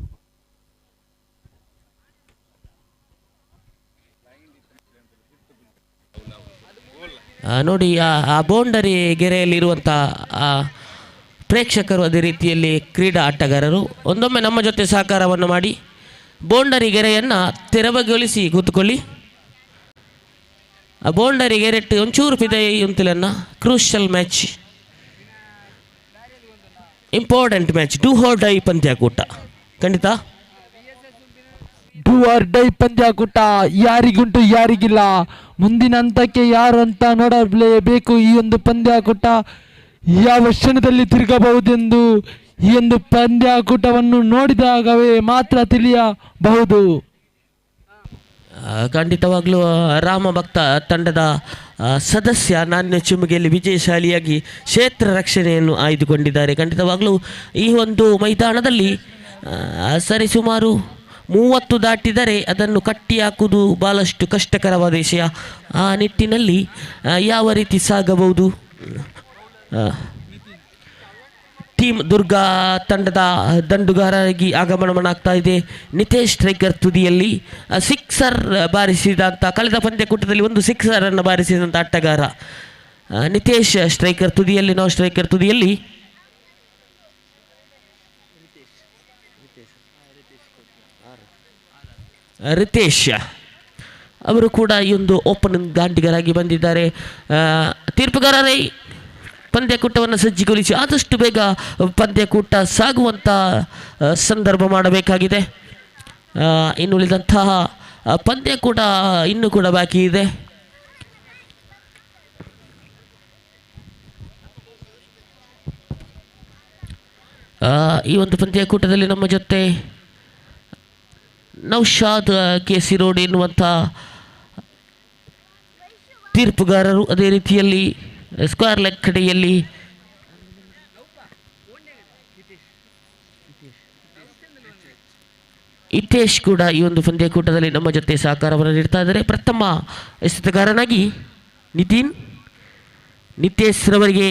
ನೋಡಿ, ಆ ಬೌಂಡರಿ ಗೆರೆಯಲ್ಲಿರುವಂಥ ಪ್ರೇಕ್ಷಕರು ಅದೇ ರೀತಿಯಲ್ಲಿ ಕ್ರೀಡಾ ಆಟಗಾರರು ಒಂದೊಮ್ಮೆ ನಮ್ಮ ಜೊತೆ ಸಹಕಾರವನ್ನು ಮಾಡಿ ಬೌಂಡರಿ ಗೆರೆಯನ್ನು ತೆರವುಗೊಳಿಸಿ ಕೂತ್ಕೊಳ್ಳಿ. ಆ ಬೌಂಡರಿ ಗೆರೆಟ್ಟು ಒಂಚೂರು ಪಿದೆ ಉಂತಿಲನ್ನು crucial match, important match, do or die ಪಂದ್ಯಾಕೂಟ. ಖಂಡಿತ ಡೂ ಆರ್ ಡೈ ಪಂದ್ಯಾಕೂಟ, ಯಾರಿಗುಂಟು ಯಾರಿಗಿಲ್ಲ. ಮುಂದಿನ ಹಂತಕ್ಕೆ ಯಾರು ಅಂತ ನೋಡಲೇಬೇಕು. ಈ ಒಂದು ಪಂದ್ಯಾಕೂಟ ಯಾವ ಕ್ಷಣದಲ್ಲಿ ತಿರುಗಬಹುದೆಂದು ಈ ಒಂದು ಪಂದ್ಯಾಕೂಟವನ್ನು ನೋಡಿದಾಗವೇ ಮಾತ್ರ ತಿಳಿಯಬಹುದು. ಖಂಡಿತವಾಗ್ಲೂ ರಾಮಭಕ್ತ ತಂಡದ ಸದಸ್ಯ ನಾಣ್ಯ ಚಿಮ್ಮುಗೆಯಲ್ಲಿ ವಿಜಯಶಾಲಿಯಾಗಿ ಕ್ಷೇತ್ರ ರಕ್ಷಣೆಯನ್ನು ಆಯ್ದುಕೊಂಡಿದ್ದಾರೆ. ಖಂಡಿತವಾಗ್ಲೂ ಈ ಒಂದು ಮೈದಾನದಲ್ಲಿ ಸರಿಸುಮಾರು 30 ದಾಟಿದರೆ ಅದನ್ನು ಕಟ್ಟಿ ಹಾಕುವುದು ಭಾಳಷ್ಟು ಕಷ್ಟಕರವಾದ ವಿಷಯ. ಆ ನಿಟ್ಟಿನಲ್ಲಿ ಯಾವ ರೀತಿ ಸಾಗಬಹುದು? ಟೀಮ್ ದುರ್ಗಾ ತಂಡದ ದಂಡುಗಾರರಾಗಿ ಆಗಮನವಾಗ್ತಾ ಇದೆ. ನಿತೇಶ್ ಸ್ಟ್ರೈಕರ್ ತುದಿಯಲ್ಲಿ ಸಿಕ್ಸರ್ ಬಾರಿಸಿದಂಥ, ಕಳೆದ ಪಂದ್ಯಕೂಟದಲ್ಲಿ ಒಂದು ಸಿಕ್ಸರನ್ನು ಬಾರಿಸಿದಂಥ ಆಟಗಾರ ನಿತೇಶ್ ಸ್ಟ್ರೈಕರ್ ತುದಿಯಲ್ಲಿ, ನಾವು ಸ್ಟ್ರೈಕರ್ ತುದಿಯಲ್ಲಿ. ರಿತೇಶ್ ಅವರು ಕೂಡ ಈ ಒಂದು ಓಪನಿಂಗ್ ದಾಂಡಿಗರಾಗಿ ಬಂದಿದ್ದಾರೆ. ತೀರ್ಪುಗಾರರೇ, ಪಂದ್ಯಕೂಟವನ್ನು ಸಜ್ಜುಗೊಳಿಸಿ ಆದಷ್ಟು ಬೇಗ ಪಂದ್ಯಕೂಟ ಸಾಗುವಂಥ ಸಂದರ್ಭ ಮಾಡಬೇಕಾಗಿದೆ. ಇನ್ನುಳಿದಂತಹ ಪಂದ್ಯಕೂಟ ಇನ್ನೂ ಕೂಡ ಬಾಕಿ ಇದೆ. ಈ ಒಂದು ಪಂದ್ಯಕೂಟದಲ್ಲಿ ನಮ್ಮ ಜೊತೆ ನೌಶಾದ್ ಕೆಸಿ ರೋಡ್ ಎನ್ನುವಂಥ ತೀರ್ಪುಗಾರರು, ಅದೇ ರೀತಿಯಲ್ಲಿ ಸ್ಕ್ವೇರ್ ಲೆಗ್ ಕಡೆಯಲ್ಲಿ ಹಿತೇಶ್ ಕೂಡ ಈ ಒಂದು ಪಂದ್ಯಕೂಟದಲ್ಲಿ ನಮ್ಮ ಜೊತೆ ಸಹಕಾರವನ್ನು ನೀಡ್ತಾ ಇದ್ದಾರೆ. ಪ್ರಥಮ ಎಸೆತಗಾರನಾಗಿ ನಿತೇಶ್ ರವರಿಗೆ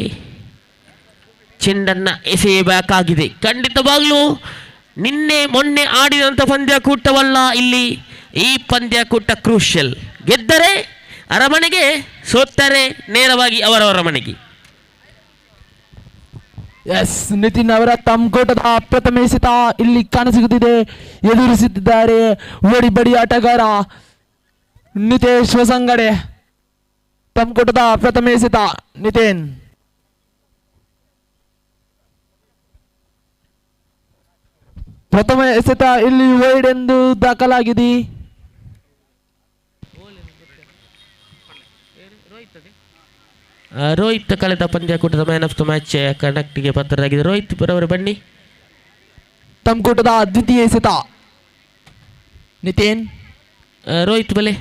ಚೆಂಡನ್ನು ಎಸೆಯಬೇಕಾಗಿದೆ. ಖಂಡಿತವಾಗ್ಲೂ ಮೊನ್ನೆ ಆಡಿದಂಥ ಪಂದ್ಯಕೂಟವಲ್ಲ ಇಲ್ಲಿ. ಈ ಪಂದ್ಯಕೂಟ ಕ್ರೂಷಿಯಲ್. ಗೆದ್ದರೆ ಅರಮನೆಗೆ, ಸೋತ್ತರೆ ನೇರವಾಗಿ ಅವರವರ ಮನೆಗೆ. ಎಸ್, ನಿತಿನ್ ಅವರ ತಮ್ಕೋಟದ ಪ್ರಥಮ ಎಸೆತ ಇಲ್ಲಿ ಕಾಣಸಿಗುತ್ತಿದೆ. ಎದುರಿಸುತ್ತಿದ್ದಾರೆ ಓಡಿ ಬಡಿ ಆಟಗಾರ ನಿತೇಶ್ ಹೊಸಂಗಡೆ. ತಮ್ಕೋಟದ ಪ್ರಥಮ ಎಸೆತ ನಿತಿನ್. ಪ್ರಥಮ ಎಸೆತ ಇಲ್ಲಿ ವೈಡ್ ಎಂದು ದಾಖಲಾಗಿದೆ. ರೋಹಿತ್ ಕಳೆದ ಪಂದ್ಯಕೂಟದ ಮ್ಯಾನ್ ಆಫ್ ದ ಮ್ಯಾಚ್ ಕಂಡಕ್ಟ್ಗೆ ಪಾತ್ರರಾಗಿದೆ. ರೋಹಿತ್ ಬರೋವರು ಬನ್ನಿ. ತಮ್ಕೋಟದ ದ್ವಿತೀಯ ಎಸೆತ ನಿತಿನ್. ರೋಹಿತ್ ಬಲೆ.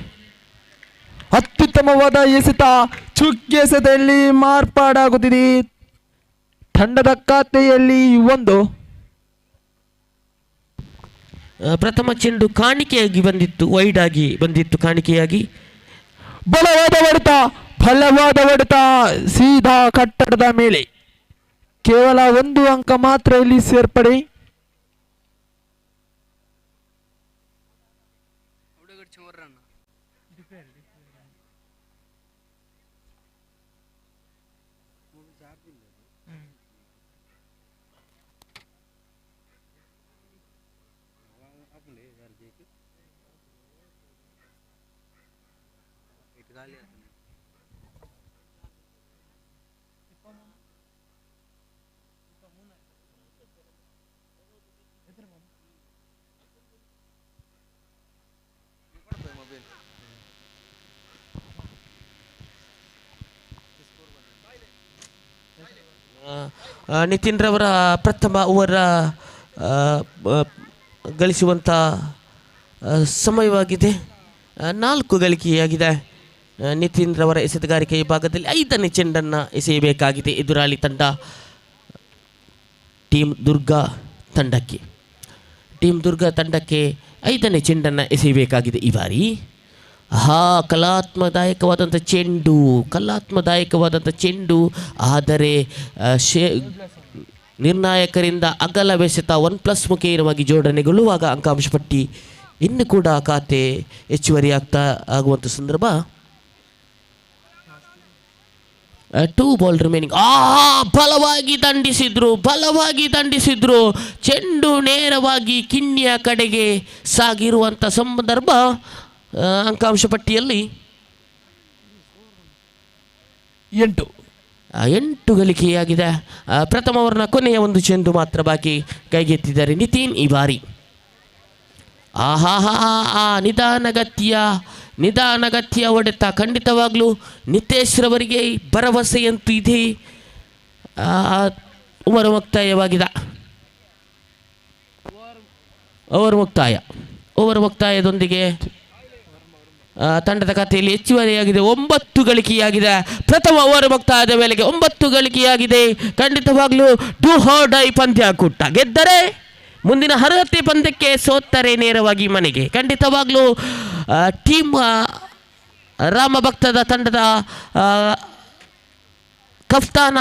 ಅತ್ಯುತ್ತಮವಾದ ಎಸೆತ, ಚುಕ್ಕಿ ಎಸೆತದಲ್ಲಿ ಮಾರ್ಪಾಡಾಗುತ್ತಿದೆ. ತಂಡದ ಖಾತೆಯಲ್ಲಿ 1. ಪ್ರಥಮ ಚೆಂಡು ಕಾಣಿಕೆಯಾಗಿ ಬಂದಿತ್ತು, ವೈಡ್ ಆಗಿ ಬಂದಿತ್ತು ಕಾಣಿಕೆಯಾಗಿ. ಬಲವಾದ ಹೊಡೆತ ಸೀದಾ ಕಟ್ಟಡದ ಮೇಲೆ. ಕೇವಲ 1 ಅಂಕ ಮಾತ್ರ ಇಲ್ಲಿ ಸೇರ್ಪಡೆ. ನಿತಿನ್ ರವರ ಪ್ರಥಮ ಓವರ್ ಗಳಿಸುವಂಥ ಸಮಯವಾಗಿದೆ. 4 ಗಳಿಕೆಯಾಗಿದೆ. ನಿತಿನ್ ರವರ ಎಸೆತಗಾರಿಕೆ ವಿಭಾಗದಲ್ಲಿ 5ನೇ ಚೆಂಡನ್ನು ಎಸೆಯಬೇಕಾಗಿದೆ ಎದುರಾಳಿ ತಂಡ. ಟೀಮ್ ದುರ್ಗಾ ತಂಡಕ್ಕೆ 5ನೇ ಚೆಂಡನ್ನು ಎಸೆಯಬೇಕಾಗಿದೆ ಈ ಬಾರಿ. ಕಲಾತ್ಮದಾಯಕವಾದಂಥ ಚೆಂಡು, ಆದರೆ ನಿರ್ಣಾಯಕರಿಂದ ಅಗಲವೆಸೆತ 1+ ಮುಖೇನವಾಗಿ ಜೋಡಣೆಗೊಳ್ಳುವಾಗ ಅಂಕಾಂಶ ಪಟ್ಟಿ ಇನ್ನು ಕೂಡ ಖಾತೆ ಹೆಚ್ಚುವರಿ ಆಗುವಂಥ ಸಂದರ್ಭ. 2 ಬಾಲ್ ರಿಮೈನಿಂಗ್. ಬಲವಾಗಿ ದಂಡಿಸಿದ್ರು. ಚೆಂಡು ನೇರವಾಗಿ ಕಿಣ್ಣಿಯ ಕಡೆಗೆ ಸಾಗಿರುವಂಥ ಸಂದರ್ಭ. ಅಂಕಾಂಶ ಪಟ್ಟಿಯಲ್ಲಿ 8 ಗಳಿಕೆಯಾಗಿದೆ. ಪ್ರಥಮ ಓವರ್ನ ಕೊನೆಯ 1 ಚೆಂಡು ಮಾತ್ರ ಬಾಕಿ ಕೈಗೆತ್ತಿದ್ದಾರೆ ನಿತಿನ್ ಈ ಬಾರಿ. ನಿಧಾನಗತಿಯ ಹೊಡೆತ. ಖಂಡಿತವಾಗ್ಲೂ ನಿತೇಶ್ ರವರಿಗೆ ಭರವಸೆಯಂತೂ ಇದೆ. ಓವರ್ ಮುಕ್ತಾಯದೊಂದಿಗೆ ತಂಡದ ಖಾತೆಯಲ್ಲಿ ಹೆಚ್ಚುವರಿಯಾಗಿದೆ 9 ಗಳಿಕೆಯಾಗಿದೆ. ಪ್ರಥಮ ಓವರ್ ಮುಕ್ತಾಯದ ವೇಳೆಗೆ 9 ಗಳಿಕೆಯಾಗಿದೆ. ಖಂಡಿತವಾಗ್ಲೂ ಡೂ ಆರ್ ಡೈ ಪಂದ್ಯಕೂಟ. ಗೆದ್ದರೆ ಮುಂದಿನ ಅರ್ಹತೆ ಪಂದ್ಯಕ್ಕೆ, ಸೋತ್ತರೆ ನೇರವಾಗಿ ಮನೆಗೆ. ಖಂಡಿತವಾಗ್ಲೂ ಟೀಮ್ ರಾಮಭಕ್ತದ ತಂಡದ ಕಫ್ತಾನ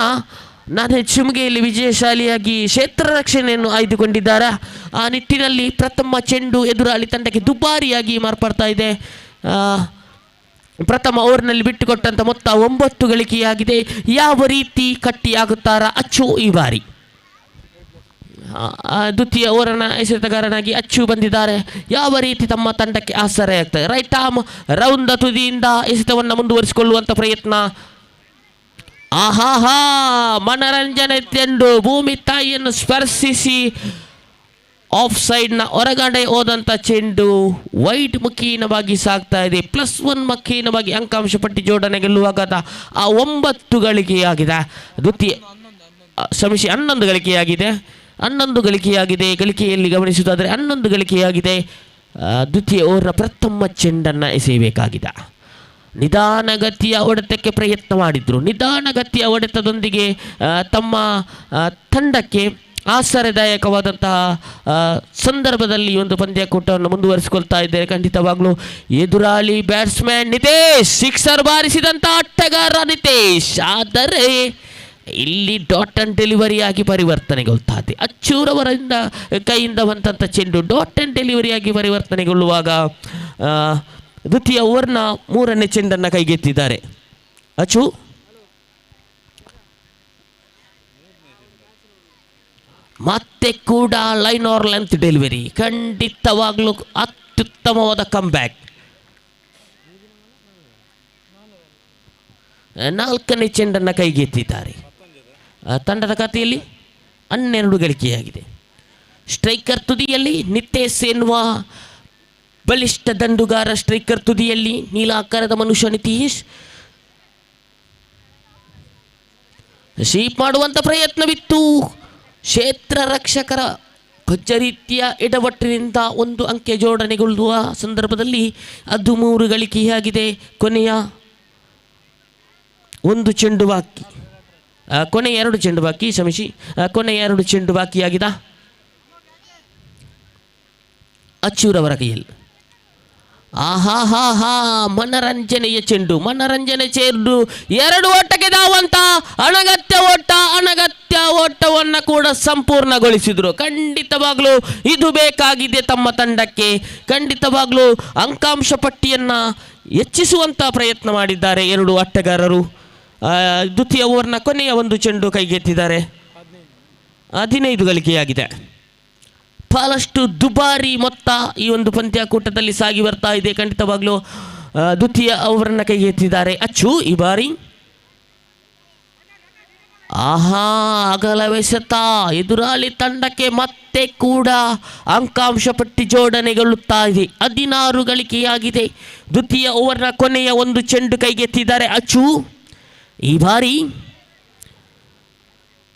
ನಾನೇಜ್ ಶಿಮುಗೆಯಲ್ಲಿ ವಿಜಯಶಾಲಿಯಾಗಿ ಕ್ಷೇತ್ರ ರಕ್ಷಣೆಯನ್ನು ಆಯ್ದುಕೊಂಡಿದ್ದಾರೆ. ಆ ನಿಟ್ಟಿನಲ್ಲಿ ಪ್ರಥಮ ಚೆಂಡು ಎದುರಾಳಿ ತಂಡಕ್ಕೆ ದುಬಾರಿಯಾಗಿ ಮಾರ್ಪಡ್ತಾ ಇದೆ. ಪ್ರಥಮ ಓವರ್ನಲ್ಲಿ ಬಿಟ್ಟುಕೊಟ್ಟಂಥ ಮೊತ್ತ 9 ಗಳಿಕೆಯಾಗಿದೆ. ಯಾವ ರೀತಿ ಕಟ್ಟಿಯಾಗುತ್ತಾರಾ ಅಚ್ಚು ಈ ಬಾರಿ? ದ್ವಿತೀಯ ಓವರ್ನ ಎಸೆತಗಾರನಾಗಿ ಅಚ್ಚು ಬಂದಿದ್ದಾರೆ. ಯಾವ ರೀತಿ ತಮ್ಮ ತಂಡಕ್ಕೆ ಆಸರೆ ಆಗ್ತದೆ. ರೈಟ್ ಆರ್ಮ್ ರೌಂಡ್ ತುದಿಯಿಂದ ಎಸೆತವನ್ನು ಮುಂದುವರಿಸಿಕೊಳ್ಳುವಂಥ ಪ್ರಯತ್ನ. ಆಹಾಹಾ, ಮನರಂಜನೆ ಚೆಂಡು ಭೂಮಿ ತಾಯಿಯನ್ನು ಸ್ಪರ್ಶಿಸಿ ಆಫ್ ಸೈಡ್ನ ಹೊರಗಡೆ ಹೋದಂಥ ಚೆಂಡು ವೈಟ್ ಮುಖೀನವಾಗಿ ಸಾಗ್ತಾ ಇದೆ. +1 ಮುಖೀನವಾಗಿ ಅಂಕಾಂಶ ಪಟ್ಟಿ ಜೋಡಣೆ ಗೆಲ್ಲುವಾಗ ಆ 9 ಗಳಿಕೆಯಾಗಿದೆ. ದ್ವಿತೀಯ ಕ್ಷಮಿಸಿ 11 ಗಳಿಕೆಯಾಗಿದೆ. 11 ಗಳಿಕೆಯಾಗಿದೆ. ಗಳಿಕೆಯಲ್ಲಿ ಗಮನಿಸುವುದಾದರೆ 11 ಗಳಿಕೆಯಾಗಿದೆ. ದ್ವಿತೀಯ ಓವರ್ನ ಪ್ರಥಮ ಚೆಂಡನ್ನು ಎಸೆಯಬೇಕಾಗಿದೆ. ನಿಧಾನಗತಿಯ ಹೊಡೆತಕ್ಕೆ ಪ್ರಯತ್ನ ಮಾಡಿದರು. ನಿಧಾನಗತಿಯ ಹೊಡೆತದೊಂದಿಗೆ ತಮ್ಮ ತಂಡಕ್ಕೆ ಆಶ್ಚರ್ಯದಾಯಕವಾದಂತಹ ಸಂದರ್ಭದಲ್ಲಿ ಒಂದು ಪಂದ್ಯಾಕೂಟವನ್ನು ಮುಂದುವರಿಸಿಕೊಳ್ತಾ ಇದ್ದಾರೆ. ಖಂಡಿತವಾಗ್ಲೂ ಎದುರಾಳಿ ಬ್ಯಾಟ್ಸ್ಮನ್ ನಿತೇಶ್ ಸಿಕ್ಸರ್ ಬಾರಿಸಿದಂಥ ಆಟಗಾರ ನಿತೇಶ್, ಆದರೆ ಇಲ್ಲಿ ಡಾಟ್ ಅಂಡ್ ಡೆಲಿವರಿಯಾಗಿ ಪರಿವರ್ತನೆಗೊಳ್ತಾ ಇದೆ. ಅಚ್ಚೂರವರಿಂದ ಕೈಯಿಂದ ಬಂದಂಥ ಚೆಂಡು ಡಾಟ್ ಅಂಡ್ ಡೆಲಿವರಿಯಾಗಿ ಪರಿವರ್ತನೆಗೊಳ್ಳುವಾಗ ದ್ವಿತೀಯ ಓವರ್ನ 3ನೇ ಚೆಂಡನ್ನು ಕೈಗೆತ್ತಿದ್ದಾರೆ. ಅಚ್ಚು ಮತ್ತೆ ಕೂಡ ಲೈನ್ ಆರ್ ಲೆಂತ್ ಡೆಲಿವರಿ, ಖಂಡಿತವಾಗ್ಲೂ ಅತ್ಯುತ್ತಮವಾದ ಕಮ್ಬ್ಯಾಕ್. 4ನೇ ಚೆಂಡನ್ನು ಕೈಗೆತ್ತಿದ್ದಾರೆ. ತಂಡದ ಖಾತೆಯಲ್ಲಿ 12 ಗಳಿಕೆಯಾಗಿದೆ. ಸ್ಟ್ರೈಕರ್ ತುದಿಯಲ್ಲಿ ನಿತೇಶ್ ಎನ್ನುವ ಬಲಿಷ್ಠ ದಂಡುಗಾರ, ಸ್ಟ್ರೈಕರ್ ತುದಿಯಲ್ಲಿ ನೀಲಾಕಾರದ ಮನುಷ್ಯ ನಿತೇಶ್. ಶೀಪ್ ಮಾಡುವಂಥ ಪ್ರಯತ್ನವಿತ್ತು. ಕ್ಷೇತ್ರ ರಕ್ಷಕರ ರೀತಿಯ ಎಡವಟ್ಟಿನಿಂದ 1 ಅಂಕೆ ಜೋಡಣೆಗೊಳ್ಳುವ ಸಂದರ್ಭದಲ್ಲಿ 13 ಗಳಿಕೆಯಾಗಿದೆ. ಕೊನೆಯ 1 ಚೆಂಡು ಬಾಕಿ, ಕೊನೆಯ 2 ಚೆಂಡು ಬಾಕಿ, ಕ್ಷಮಿಸಿ, ಕೊನೆಯ 2 ಚೆಂಡು ಬಾಕಿಯಾಗಿದೆ ಅಚ್ಚೂರವರ ಕೈಯಲ್ಲಿ. ಆಹಾಹಾಹಾ, ಮನರಂಜನೆಯ ಚೆಂಡು, ಮನರಂಜನೆ ಚೆಂಡು, 2 ಓಟಕ್ಕೆ ಧಾವಂತ, ಅನಗತ್ಯ ಓಟವನ್ನು ಕೂಡ ಸಂಪೂರ್ಣಗೊಳಿಸಿದರು. ಖಂಡಿತವಾಗ್ಲೂ ಇದು ಬೇಕಾಗಿದೆ ತಮ್ಮ ತಂಡಕ್ಕೆ. ಖಂಡಿತವಾಗ್ಲೂ ಅಂಕಾಂಶ ಪಟ್ಟಿಯನ್ನು ಹೆಚ್ಚಿಸುವಂಥ ಪ್ರಯತ್ನ ಮಾಡಿದ್ದಾರೆ 2 ಆಟಗಾರರು. ದ್ವಿತೀಯ ಓವರ್ನ ಕೊನೆಯ 1 ಚೆಂಡು ಕೈಗೆತ್ತಿದ್ದಾರೆ. 15 ಗಳಿಕೆಯಾಗಿದೆ. ಬಹಳಷ್ಟು ದುಬಾರಿ ಮೊತ್ತ ಈ ಒಂದು ಪಂದ್ಯಾಕೂಟದಲ್ಲಿ ಸಾಗಿ ಬರ್ತಾ ಇದೆ. ಖಂಡಿತವಾಗ್ಲೂ ದ್ವಿತೀಯ ಓವರನ್ನು ಕೈಗೆತ್ತಿದ್ದಾರೆ ಅಚ್ಚು ಈ ಬಾರಿ. ಅಗಲವೆಸೆತ ಎದುರಾಳಿ ತಂಡಕ್ಕೆ ಮತ್ತೆ ಕೂಡ ಅಂಕಾಂಶ ಪಟ್ಟಿ ಜೋಡಣೆಗೊಳ್ಳುತ್ತಾ ಇದೆ. 16 ಗಳಿಕೆಯಾಗಿದೆ. ದ್ವಿತೀಯ ಓವರ್ನ ಕೊನೆಯ 1 ಚೆಂಡು ಕೈಗೆತ್ತಿದ್ದಾರೆ ಅಚ್ಚು ಈ ಬಾರಿ.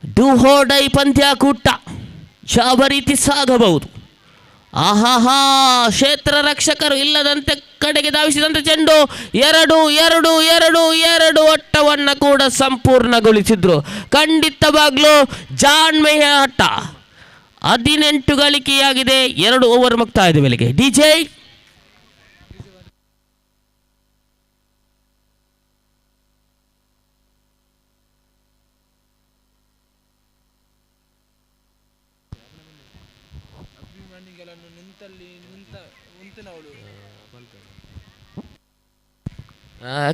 ಡುಹೋಡೈ ಪಂದ್ಯಾಕೂಟ ಯಾವ ರೀತಿ ಸಾಗಬಹುದು. ಆಹಾಹಾ, ಕ್ಷೇತ್ರ ರಕ್ಷಕರು ಇಲ್ಲದಂತೆ ಕಡೆಗೆ ಧಾವಿಸಿದಂತೆ ಚೆಂಡು 2 ಓಟವನ್ನು ಕೂಡ ಸಂಪೂರ್ಣಗೊಳಿಸಿದ್ರು. ಖಂಡಿತವಾಗ್ಲೂ ಜಾಣ್ಮೆಯ ಆಟ. 18 ಗಳಿಕೆಯಾಗಿದೆ. 2 ಓವರ್ ಮುಕ್ತಾಯದ ವೇಳೆಗೆ ಡಿಜೆ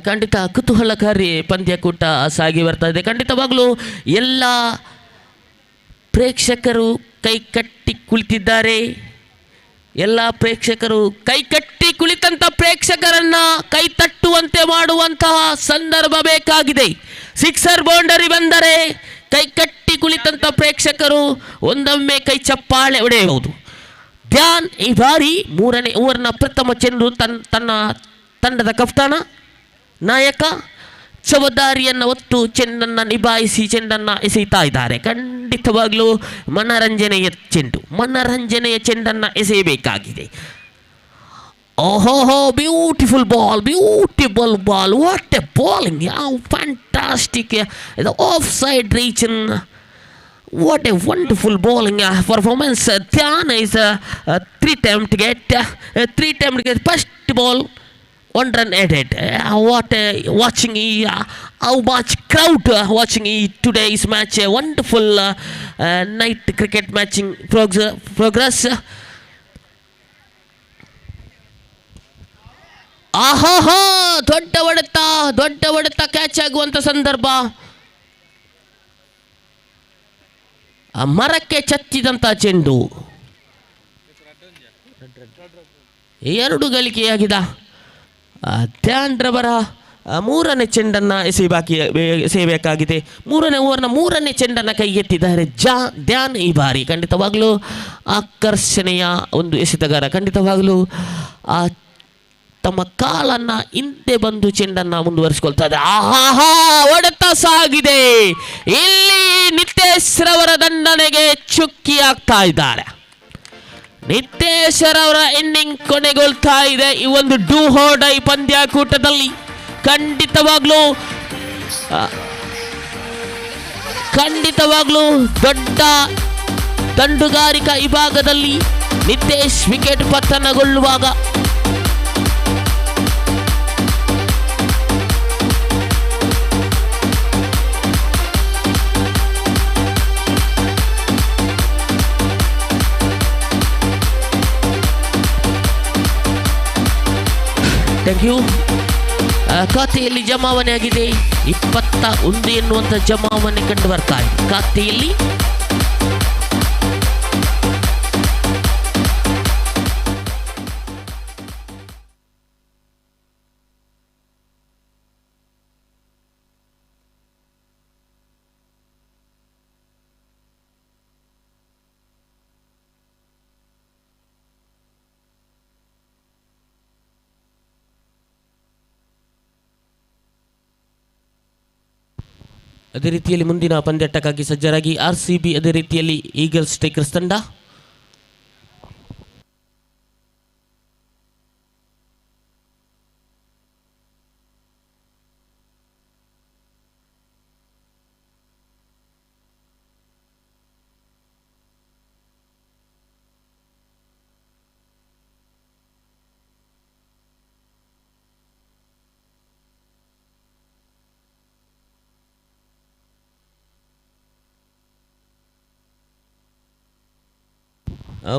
ಖಂಡಿತ ಕುತೂಹಲಕಾರಿ ಪಂದ್ಯಕೂಟ ಸಾಗಿ ಬರ್ತಾ ಇದೆ. ಖಂಡಿತವಾಗ್ಲೂ ಎಲ್ಲ ಪ್ರೇಕ್ಷಕರು ಕೈಕಟ್ಟಿ ಕುಳಿತಿದ್ದಾರೆ. ಎಲ್ಲ ಪ್ರೇಕ್ಷಕರು ಕೈಕಟ್ಟಿ ಕುಳಿತಂಥ ಪ್ರೇಕ್ಷಕರನ್ನು ಕೈ ತಟ್ಟುವಂತೆ ಮಾಡುವಂತಹ ಸಂದರ್ಭ ಬೇಕಾಗಿದೆ. ಸಿಕ್ಸರ್ ಬೌಂಡರಿ ಬಂದರೆ ಕೈಕಟ್ಟಿ ಕುಳಿತಂಥ ಪ್ರೇಕ್ಷಕರು ಒಂದೊಮ್ಮೆ ಕೈ ಚಪ್ಪಾಳೆ ಹೊಡೆಯಬಹುದು. ಧ್ಯಾನ್ ಈ ಬಾರಿ 3ನೇ ಓವರ್ನ ಪ್ರಥಮ ಚೆಂಡು ತನ್ನ ತಂಡದ ಕಪ್ತಾನ ನಾಯಕ ಜವಾಬ್ದಾರಿಯನ್ನು ಹೊತ್ತು ಚೆಂಡನ್ನು ನಿಭಾಯಿಸಿ ಚೆಂಡನ್ನು ಎಸೆಯುತ್ತಾ ಇದ್ದಾರೆ. ಖಂಡಿತವಾಗ್ಲೂ ಮನರಂಜನೆಯ ಚೆಂಡನ್ನು ಎಸೆಯಬೇಕಾಗಿದೆ. ಓಹೋ, beautiful ball, what a bowling, ಯಾವ ಫ್ಯಾಂಟಾಸ್ಟಿಕ್ ಆಫ್ ಸೈಡ್ ರೀಚನ್. What a wonderful bowling performance. Dhyan is 3 time to get first ball 1 run added. Watching how much crowd watching today's match. A wonderful night cricket matching progress. ಆಹಾಹಾ, ದೊಡ್ಡ ಹೊಡೆತ ಕ್ಯಾಚ್ ಆಗುವಂಥ ಸಂದರ್ಭ. ಮರಕ್ಕೆ ಚಚ್ಚಿದಂಥ ಚೆಂಡು 2 ಗಳಿಕೆಯಾಗಿದೆ. ಧ್ಯಾನ್ ರವರ 3ನೇ ಚೆಂಡನ್ನು ಎಸೆಯಬೇಕಾಗಿದೆ. 3ನೇ ಓವರ್ನ 3ನೇ ಚೆಂಡನ್ನು ಕೈಗೆತ್ತಿದ್ದಾರೆ ಧ್ಯಾನ್. ಈ ಬಾರಿ ಖಂಡಿತವಾಗಲೂ ಆಕರ್ಷಣೆಯ ಒಂದು ಎಸೆತಗಾರ. ಖಂಡಿತವಾಗಲೂ ತಮ್ಮ ಕಾಲನ್ನು ಹಿಂದೆ ಬಂದು ಚೆಂಡನ್ನು ಮುಂದುವರಿಸಿಕೊಳ್ತಾ ಇದೆ. ಆಹಾ, ಹೊಡೆತ ಸಾಗಿದೆ. ಇಲ್ಲಿ ನಿತೇಶ್ ರವರ ದಂಡನೆಗೆ ಚುಕ್ಕಿ ಆಗ್ತಾ ಇದ್ದಾರೆ. ನಿತೇಶ್ ರವರ ಇನ್ನಿಂಗ್ ಕೊನೆಗೊಳ್ತಾ ಇದೆ ಈ ಒಂದು ಡೂ ಆರ್ ಡೈ ಪಂದ್ಯಾಕೂಟದಲ್ಲಿ. ಖಂಡಿತವಾಗ್ಲೂ ದೊಡ್ಡ ದಂಡುಗಾರಿಕಾ ವಿಭಾಗದಲ್ಲಿ ನಿತೇಶ್ ವಿಕೆಟ್ ಪತನಗೊಳ್ಳುವಾಗ ಥ್ಯಾಂಕ್ ಯು. ಖಾತೆಯಲ್ಲಿ ಜಮಾವಣೆ ಆಗಿದೆ 21 ಎನ್ನುವಂಥ ಜಮಾವಣೆ ಕಂಡು ಬರ್ತಾ ಇದೆ ಖಾತೆಯಲ್ಲಿ. ಅದೇ ರೀತಿಯಲ್ಲಿ ಮುಂದಿನ ಪಂದ್ಯಾಟಕ್ಕಾಗಿ ಸಜ್ಜರಾಗಿ RCB, ಅದೇ ರೀತಿಯಲ್ಲಿ ಈಗಲ್ಸ್ ಟೈಗರ್ಸ್ ತಂಡ.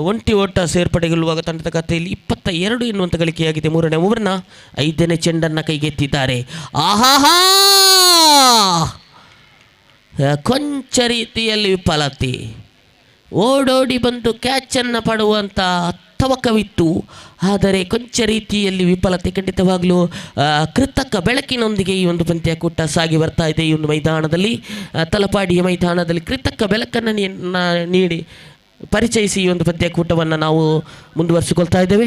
ಒಂಟಿ ಓಟ ಸೇರ್ಪಡೆಗೊಳ್ಳುವಾಗ ತಂಡದ ಖಾತೆಯಲ್ಲಿ 22 ಎನ್ನುವಂಥ ಗಳಿಕೆಯಾಗಿದೆ. 3ನೇ ಓವರ್ನ 5ನೇ ಚೆಂಡನ್ನು ಕೈಗೆತ್ತಿದ್ದಾರೆ. ಆಹಾಹಾ, ಕೊಂಚ ರೀತಿಯಲ್ಲಿ ವಿಫಲತೆ. ಓಡೋಡಿ ಬಂದು ಕ್ಯಾಚನ್ನು ಪಡುವಂಥ ತವಕವಿತ್ತು, ಆದರೆ ಕೊಂಚ ರೀತಿಯಲ್ಲಿ ವಿಫಲತೆ. ಖಂಡಿತವಾಗಲೂ ಕೃತಕ ಬೆಳಕಿನೊಂದಿಗೆ ಈ ಒಂದು ಪಂದ್ಯಾಕೂಟ ಸಾಗಿ ಬರ್ತಾ ಇದೆ. ಈ ಒಂದು ಮೈದಾನದಲ್ಲಿ, ತಲಪಾಡಿಯ ಮೈದಾನದಲ್ಲಿ ಕೃತಕ ಬೆಳಕನ್ನು ನೀಡಿ ಪರಿಚಯಿಸಿ ಈ ಒಂದು ಪಂದ್ಯಾಕೂಟವನ್ನು ನಾವು ಮುಂದುವರಿಸಿಕೊಳ್ತಾ ಇದ್ದೇವೆ.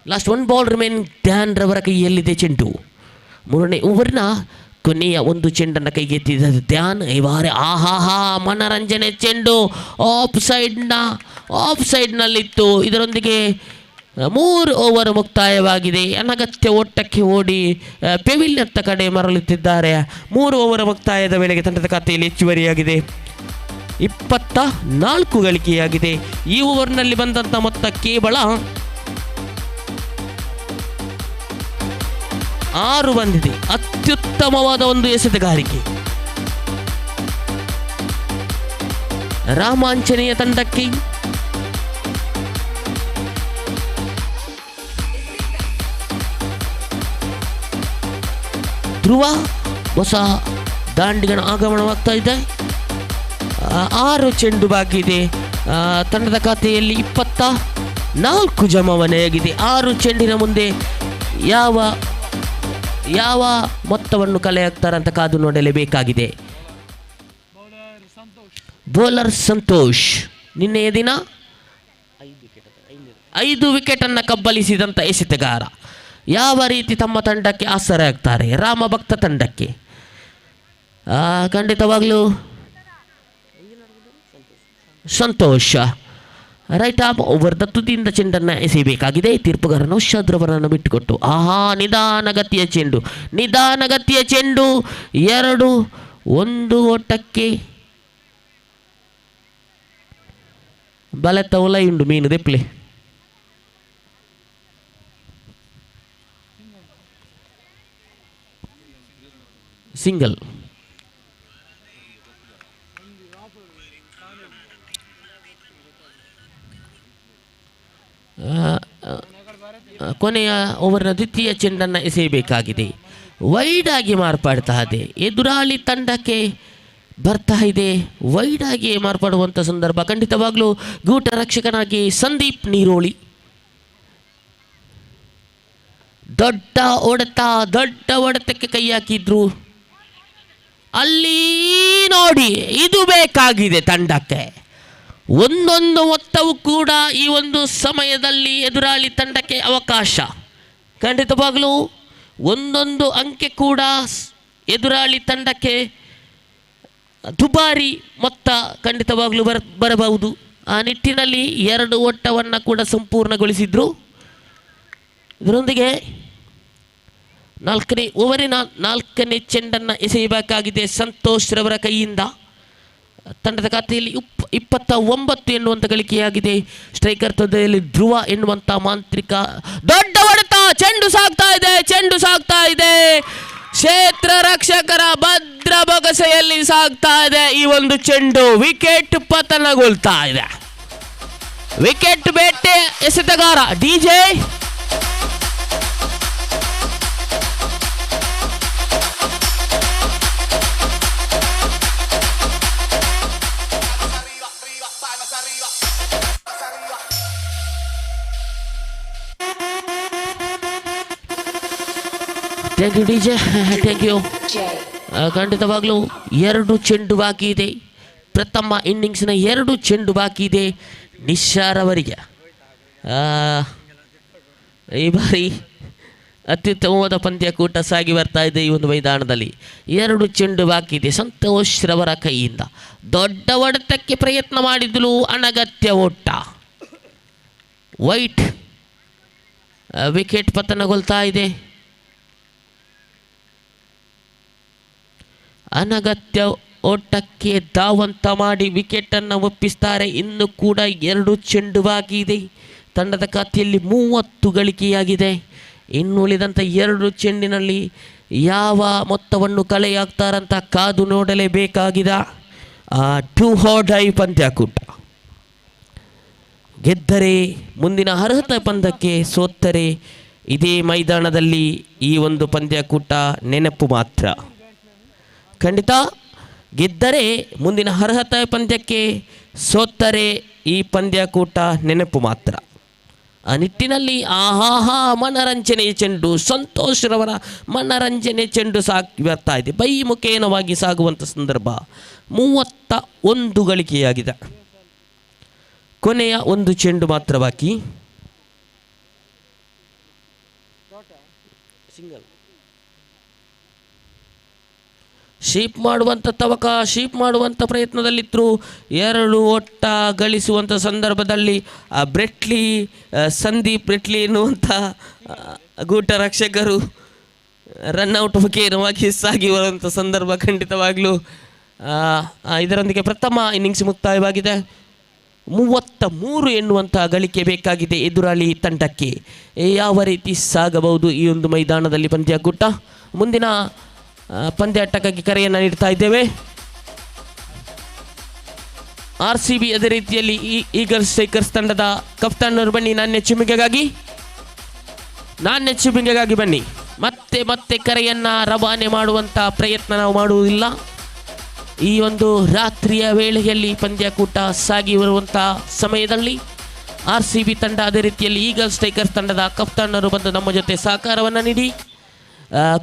Last 1 ball remain. ಧ್ಯಾನ್ ರವರ ಕೈಯಲ್ಲಿದೆ ಚೆಂಡು. 3ನೇ ಓವರ್ನ ಕೊನೆಯ ಒಂದು ಚೆಂಡನ್ನು ಕೈಗೆತ್ತಿದ ಧ್ಯಾನ್. ಈ ಬಾರಿ ಆಹಾಹಾ, ಮನರಂಜನೆ ಚೆಂಡು ಆಫ್ ಸೈಡ್ನಲ್ಲಿತ್ತು. ಇದರೊಂದಿಗೆ 3 ಓವರ್ ಮುಕ್ತಾಯವಾಗಿದೆ. ಅನಗತ್ಯ ಓಟಕ್ಕೆ ಓಡಿ ಪೆವಿಲಿಯನ್ ಕಡೆ ಮರಳುತ್ತಿದ್ದಾರೆ. 3 ಓವರ್ ಮುಕ್ತಾಯದ ವೇಳೆಗೆ ತಂಡದ ಖಾತೆಯಲ್ಲಿ ಹೆಚ್ಚುವರಿಯಾಗಿದೆ 24 ಗಳಿಕೆಯಾಗಿದೆ. ಈ ಓವರ್ನಲ್ಲಿ ಬಂದಂಥ ಮೊತ್ತ ಕೇವಲ 6 ಬಂದಿದೆ. ಅತ್ಯುತ್ತಮವಾದ ಒಂದು ಎಸೆತಗಾರಿಕೆ ರಾಮಾಂಜನೇಯ ತಂಡಕ್ಕೆ. ಧ್ರುವ ಹೊಸ ದಾಂಡಿಗನ ಆಗಮನವಾಗ್ತಾ ಇದೆ. 6 ಚೆಂಡು ಬಾಕಿ ಇದೆ. ತಂಡದ ಖಾತೆಯಲ್ಲಿ 24 ಜಮಾವಣೆಯಾಗಿದೆ. 6 ಚೆಂಡಿನ ಮುಂದೆ ಯಾವ ಮೊತ್ತವನ್ನು ಕಲೆ ಹಾಕ್ತಾರೆ ಅಂತ ಕಾದು ನೋಡಲೇಬೇಕಾಗಿದೆ. ಬೌಲರ್ ಸಂತೋಷ್ ನಿನ್ನೆಯ ದಿನ 5 ವಿಕೆಟನ್ನು ಕಬ್ಬಲಿಸಿದಂಥ ಎಸೆತಗಾರ. ಯಾವ ರೀತಿ ತಮ್ಮ ತಂಡಕ್ಕೆ ಆಸರೆ ಆಗ್ತಾರೆ, ರಾಮಭಕ್ತ ತಂಡಕ್ಕೆ. ಖಂಡಿತವಾಗಲೂ ಸಂತೋಷ ರೈಟ್ ಆರ್ಮ್ ಓವರ್ದ ತುದಿಯಿಂದ ಚೆಂಡನ್ನು ಎಸೆಯಬೇಕಾಗಿದೆ. ತೀರ್ಪುಗಾರ ನೌಶಾದ್ ರವರನ್ನು ಬಿಟ್ಟುಕೊಟ್ಟು ನಿಧಾನಗತಿಯ ಚೆಂಡು 2-1 ಓಟಕ್ಕೆ ಬಲತ್ತ ಒಲಯುಂಡು ಮೀನು ದೆಪ್ಲೆ. ಸಿಂಗಲ್. ಕೊನೆಯ ಓವರ್ನ ದ್ವಿತೀಯ ಚೆಂಡನ್ನು ಎಸೆಯಬೇಕಾಗಿದೆ. ವೈಡ್ ಆಗಿ ಮಾರ್ಪಾಡ್ತಾ ಇದೆ. ಎದುರಾಳಿ ತಂಡಕ್ಕೆ ಬರ್ತಾ ಇದೆ. ವೈಡ್ ಆಗಿ ಮಾರ್ಪಡುವಂಥ ಸಂದರ್ಭ. ಖಂಡಿತವಾಗ್ಲೂ ಗೂಟ ರಕ್ಷಕನಾಗಿ ಸಂದೀಪ್ ನೀರೋಳಿ. ದೊಡ್ಡ ಹೊಡೆತಕ್ಕೆ ಕೈ ಹಾಕಿದ್ರು. ಅಲ್ಲಿ ನೋಡಿ, ಇದು ಬೇಕಾಗಿದೆ ತಂಡಕ್ಕೆ. ಒಂದೊಂದು ಮೊತ್ತವೂ ಕೂಡ ಈ ಒಂದು ಸಮಯದಲ್ಲಿ ಎದುರಾಳಿ ತಂಡಕ್ಕೆ ಅವಕಾಶ. ಖಂಡಿತವಾಗಲೂ ಒಂದೊಂದು ಅಂಕೆ ಕೂಡ ಎದುರಾಳಿ ತಂಡಕ್ಕೆ ದುಬಾರಿ ಮೊತ್ತ ಖಂಡಿತವಾಗಲೂ ಬರಬಹುದು. ಆ ನಿಟ್ಟಿನಲ್ಲಿ 2 ಓಟವನ್ನು ಕೂಡ ಸಂಪೂರ್ಣಗೊಳಿಸಿದ್ರು. ಇದರೊಂದಿಗೆ 4ನೇ ಓವರಿನ 4ನೇ ಚೆಂಡನ್ನು ಎಸೆಯಬೇಕಾಗಿದೆ ಸಂತೋಷ್ ರವರ ಕೈಯಿಂದ. ತಂಡದ ಖಾತೆಯಲ್ಲಿ 29 ಎನ್ನುವಂಥ ಗಳಿಕೆಯಾಗಿದೆ. ಸ್ಟ್ರೈಕರ್ ತೊಂದರೆಯಲ್ಲಿ ಧ್ರುವ ಎನ್ನುವಂಥ ಮಾಂತ್ರಿಕ. ದೊಡ್ಡ ಹೊಡೆತ, ಚೆಂಡು ಸಾಗ್ತಾ ಇದೆ. ಕ್ಷೇತ್ರ ರಕ್ಷಕರ ಭದ್ರ ಬೊಗಸೆಯಲ್ಲಿ ಸಾಗ್ತಾ ಇದೆ ಈ ಒಂದು ಚೆಂಡು. ವಿಕೆಟ್ ಪತನಗೊಳ್ತಾ ಇದೆ. ವಿಕೆಟ್ ಬೇಟೆ ಎಸೆತಗಾರ DJ thank you DJ, thank you. ಖಂಡಿತವಾಗ್ಲೂ 2 ಚೆಂಡು ಬಾಕಿ ಇದೆ. ಪ್ರಥಮ ಇನ್ನಿಂಗ್ಸ್ನ 2 ಚೆಂಡು ಬಾಕಿ ಇದೆ ನಿಶಾರ್ ಅವರಿಗೆ. ಈ ಬಾರಿ ಅತ್ಯುತ್ತಮವಾದ ಪಂದ್ಯಕೂಟ ಸಾಗಿ ಬರ್ತಾ ಇದೆ ಈ ಒಂದು ಮೈದಾನದಲ್ಲಿ. 2 ಚೆಂಡು ಬಾಕಿ ಇದೆ ಸಂತೋಷ್ ರವರ ಕೈಯಿಂದ. ದೊಡ್ಡ ಹೊಡೆತಕ್ಕೆ ಪ್ರಯತ್ನ ಮಾಡಿದಳು, ಅನಗತ್ಯ ಓಟ. ವೈಟ್. ವಿಕೆಟ್ ಪತನಗೊಳ್ತಾ ಇದೆ. ಅನಗತ್ಯ ಓಟಕ್ಕೆ ಧಾವಂತ ಮಾಡಿ ವಿಕೆಟನ್ನು ಒಪ್ಪಿಸ್ತಾರೆ. ಇನ್ನು ಕೂಡ 2 ಚೆಂಡು ಬಾಕಿ ಇದೆ. ತಂಡದ ಖಾತೆಯಲ್ಲಿ 30 ಗಳಿಕೆಯಾಗಿದೆ. ಇನ್ನು ಉಳಿದಂಥ 2 ಚೆಂಡಿನಲ್ಲಿ ಯಾವ ಮೊತ್ತವನ್ನು ಕಳೆಯಾಗ್ತಾರಂತ ಕಾದು ನೋಡಲೇಬೇಕಾಗಿದೆ. 2 ಆರ್ ಡೈ ಪಂದ್ಯಕೂಟ. ಗೆದ್ದರೆ ಮುಂದಿನ ಅರ್ಹತಾ ಪಂದ್ಯಕ್ಕೆ, ಸೋತರೆ ಇದೇ ಮೈದಾನದಲ್ಲಿ ಈ ಒಂದು ಪಂದ್ಯಕೂಟ ನೆನಪು ಮಾತ್ರ. ಖಂಡಿತ ಗೆದ್ದರೆ ಮುಂದಿನ ಅರ್ಹತಾ ಪಂದ್ಯಕ್ಕೆ, ಸೋತರೆ ಈ ಪಂದ್ಯಕೂಟ ನೆನಪು ಮಾತ್ರ. ಆ ನಿಟ್ಟಿನಲ್ಲಿ ಆಹಾಹಾ ಮನರಂಜನೆಯ ಚೆಂಡು, ಸಂತೋಷ್ ರವರ ಮನರಂಜನೆ ಚೆಂಡು ಸಾಗಿ ಬರ್ತಾ ಇದೆ. ಬೈಮುಖೇನವಾಗಿ ಸಾಗುವಂಥ ಸಂದರ್ಭ. 31 ಗಳಿಕೆಯಾಗಿದೆ. ಕೊನೆಯ 1 ಚೆಂಡು ಮಾತ್ರ ಬಾಕಿ. ಸಿಂಗಲ್ ಶೀಪ್ ಮಾಡುವಂಥ ಪ್ರಯತ್ನದಲ್ಲಿದ್ದರು. 2 ಓಟ ಗಳಿಸುವಂಥ ಸಂದರ್ಭದಲ್ಲಿ ಸಂದೀಪ್ ಬ್ರೆಟ್ಲಿ ಎನ್ನುವಂಥ ಗೂಟ ರಕ್ಷಕರು ರನ್ಔಟ್ ಮುಖೇನವಾಗಿ ಸಾಗಿ ಬರುವಂಥ ಸಂದರ್ಭ. ಖಂಡಿತವಾಗಲೂ ಇದರೊಂದಿಗೆ ಪ್ರಥಮ ಇನ್ನಿಂಗ್ಸ್ ಮುಕ್ತಾಯವಾಗಿದೆ. 33 ಎನ್ನುವಂಥ ಗಳಿಕೆ ಬೇಕಾಗಿದೆ ಎದುರಾಳಿ ತಂಡಕ್ಕೆ. ಯಾವ ರೀತಿ ಸಾಗಬಹುದು ಈ ಒಂದು ಮೈದಾನದಲ್ಲಿ ಪಂದ್ಯಕೂಟ? ಮುಂದಿನ ಪಂದ್ಯಾಟಕ್ಕಾಗಿ ಕರೆಯನ್ನು ನೀಡ್ತಾ ಇದ್ದೇವೆ. RCB ಅದೇ ರೀತಿಯಲ್ಲಿ ಈಗಲ್ಸ್ ಸ್ಟ್ರೈಕರ್ಸ್ ತಂಡದ ಕಪ್ತಾನರು ಬನ್ನಿ. ನಾಣ್ಯ ಚಿಮ್ಮಿಗೆಗಾಗಿ ಬನ್ನಿ. ಮತ್ತೆ ಕರೆಯನ್ನು ರವಾನೆ ಮಾಡುವಂಥ ಪ್ರಯತ್ನ ನಾವು ಮಾಡುವುದಿಲ್ಲ. ಈ ಒಂದು ರಾತ್ರಿಯ ವೇಳೆಯಲ್ಲಿ ಪಂದ್ಯಕೂಟ ಸಾಗಿ ಬರುವಂಥ ಸಮಯದಲ್ಲಿ RCB ತಂಡ ಅದೇ ರೀತಿಯಲ್ಲಿ ಈಗಲ್ಸ್ ಸ್ಟ್ರೈಕರ್ಸ್ ತಂಡದ ಕಪ್ತಾನರು ಬಂದು ನಮ್ಮ ಜೊತೆ ಸಹಕಾರವನ್ನು ನೀಡಿ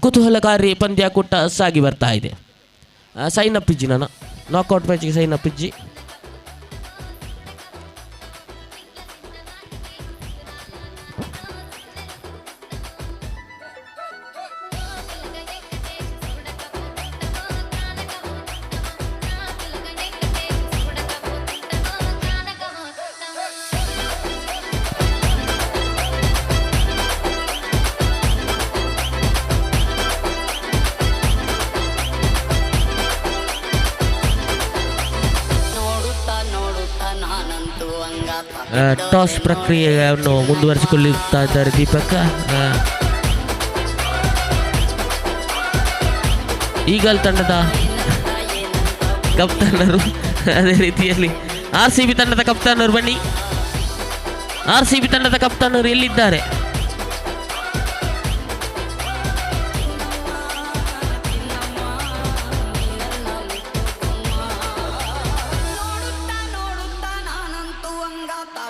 ಕುತೂಹಲಕಾರಿ ಪಂದ್ಯಕೂಟ ಸಾಗಿ ಬರ್ತಾ ಇದೆ. ಸೈನ್ ಅಪ್ ಇಜ್ಜಿ, ನಾನು ನಾಕ್ಔಟ್ ಮ್ಯಾಚ್ಗೆ ಸೈನ್ ಅಪ್ ಇಜ್ಜಿ. ಟಾಸ್ ಪ್ರಕ್ರಿಯೆಯನ್ನು ಮುಂದುವರಿಸಿಕೊಳ್ಳುತ್ತಾ ಇದ್ದಾರೆ ದೀಪಕ್. ಈಗಲ್ ತಂಡದ ಕಪ್ತಾನರು ಅದೇ ರೀತಿಯಲ್ಲಿ RCB ತಂಡದ ಕಪ್ತಾನರು ಬನ್ನಿ. RCB ತಂಡದ ಕಪ್ತಾನರು ಎಲ್ಲಿದ್ದಾರೆ?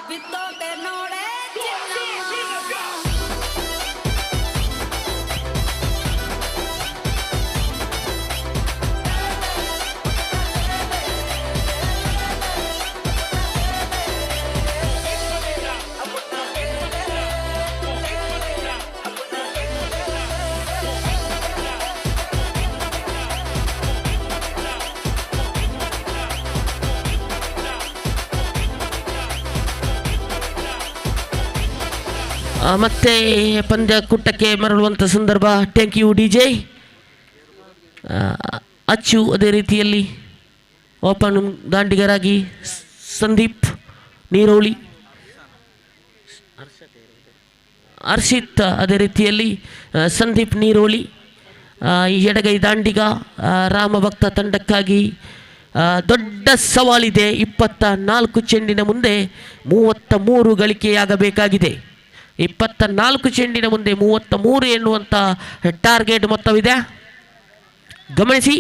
ಬಿತ್ತೋದೆ ನೋಡೆ ಚಿನ್ನಮ್ಮ. ಮತ್ತೆ ಪಂದ್ಯಕೂಟಕ್ಕೆ ಮರಳುವಂಥ ಸಂದರ್ಭ. Thank you DJ. ಅಚ್ಚು ಅದೇ ರೀತಿಯಲ್ಲಿ ಓಪನ್ ದಾಂಡಿಗರಾಗಿ ಸಂದೀಪ್ ನೀರೋಳಿ, ಹರ್ಷಿತ್ ಅದೇ ರೀತಿಯಲ್ಲಿ ಸಂದೀಪ್ ನೀರೋಳಿ. ಎಡಗೈ ದಾಂಡಿಗ ರಾಮಭಕ್ತ ತಂಡಕ್ಕಾಗಿ ದೊಡ್ಡ ಸವಾಲಿದೆ. 24 ಚೆಂಡಿನ ಮುಂದೆ 33 ಗಳಿಕೆಯಾಗಬೇಕಾಗಿದೆ. 24 ಚೆಂಡಿನ ಮುಂದೆ 33 ಎನ್ನುವಂಥ ಟಾರ್ಗೆಟ್ ಮೊತ್ತವಿದೆ, ಗಮನಿಸಿ.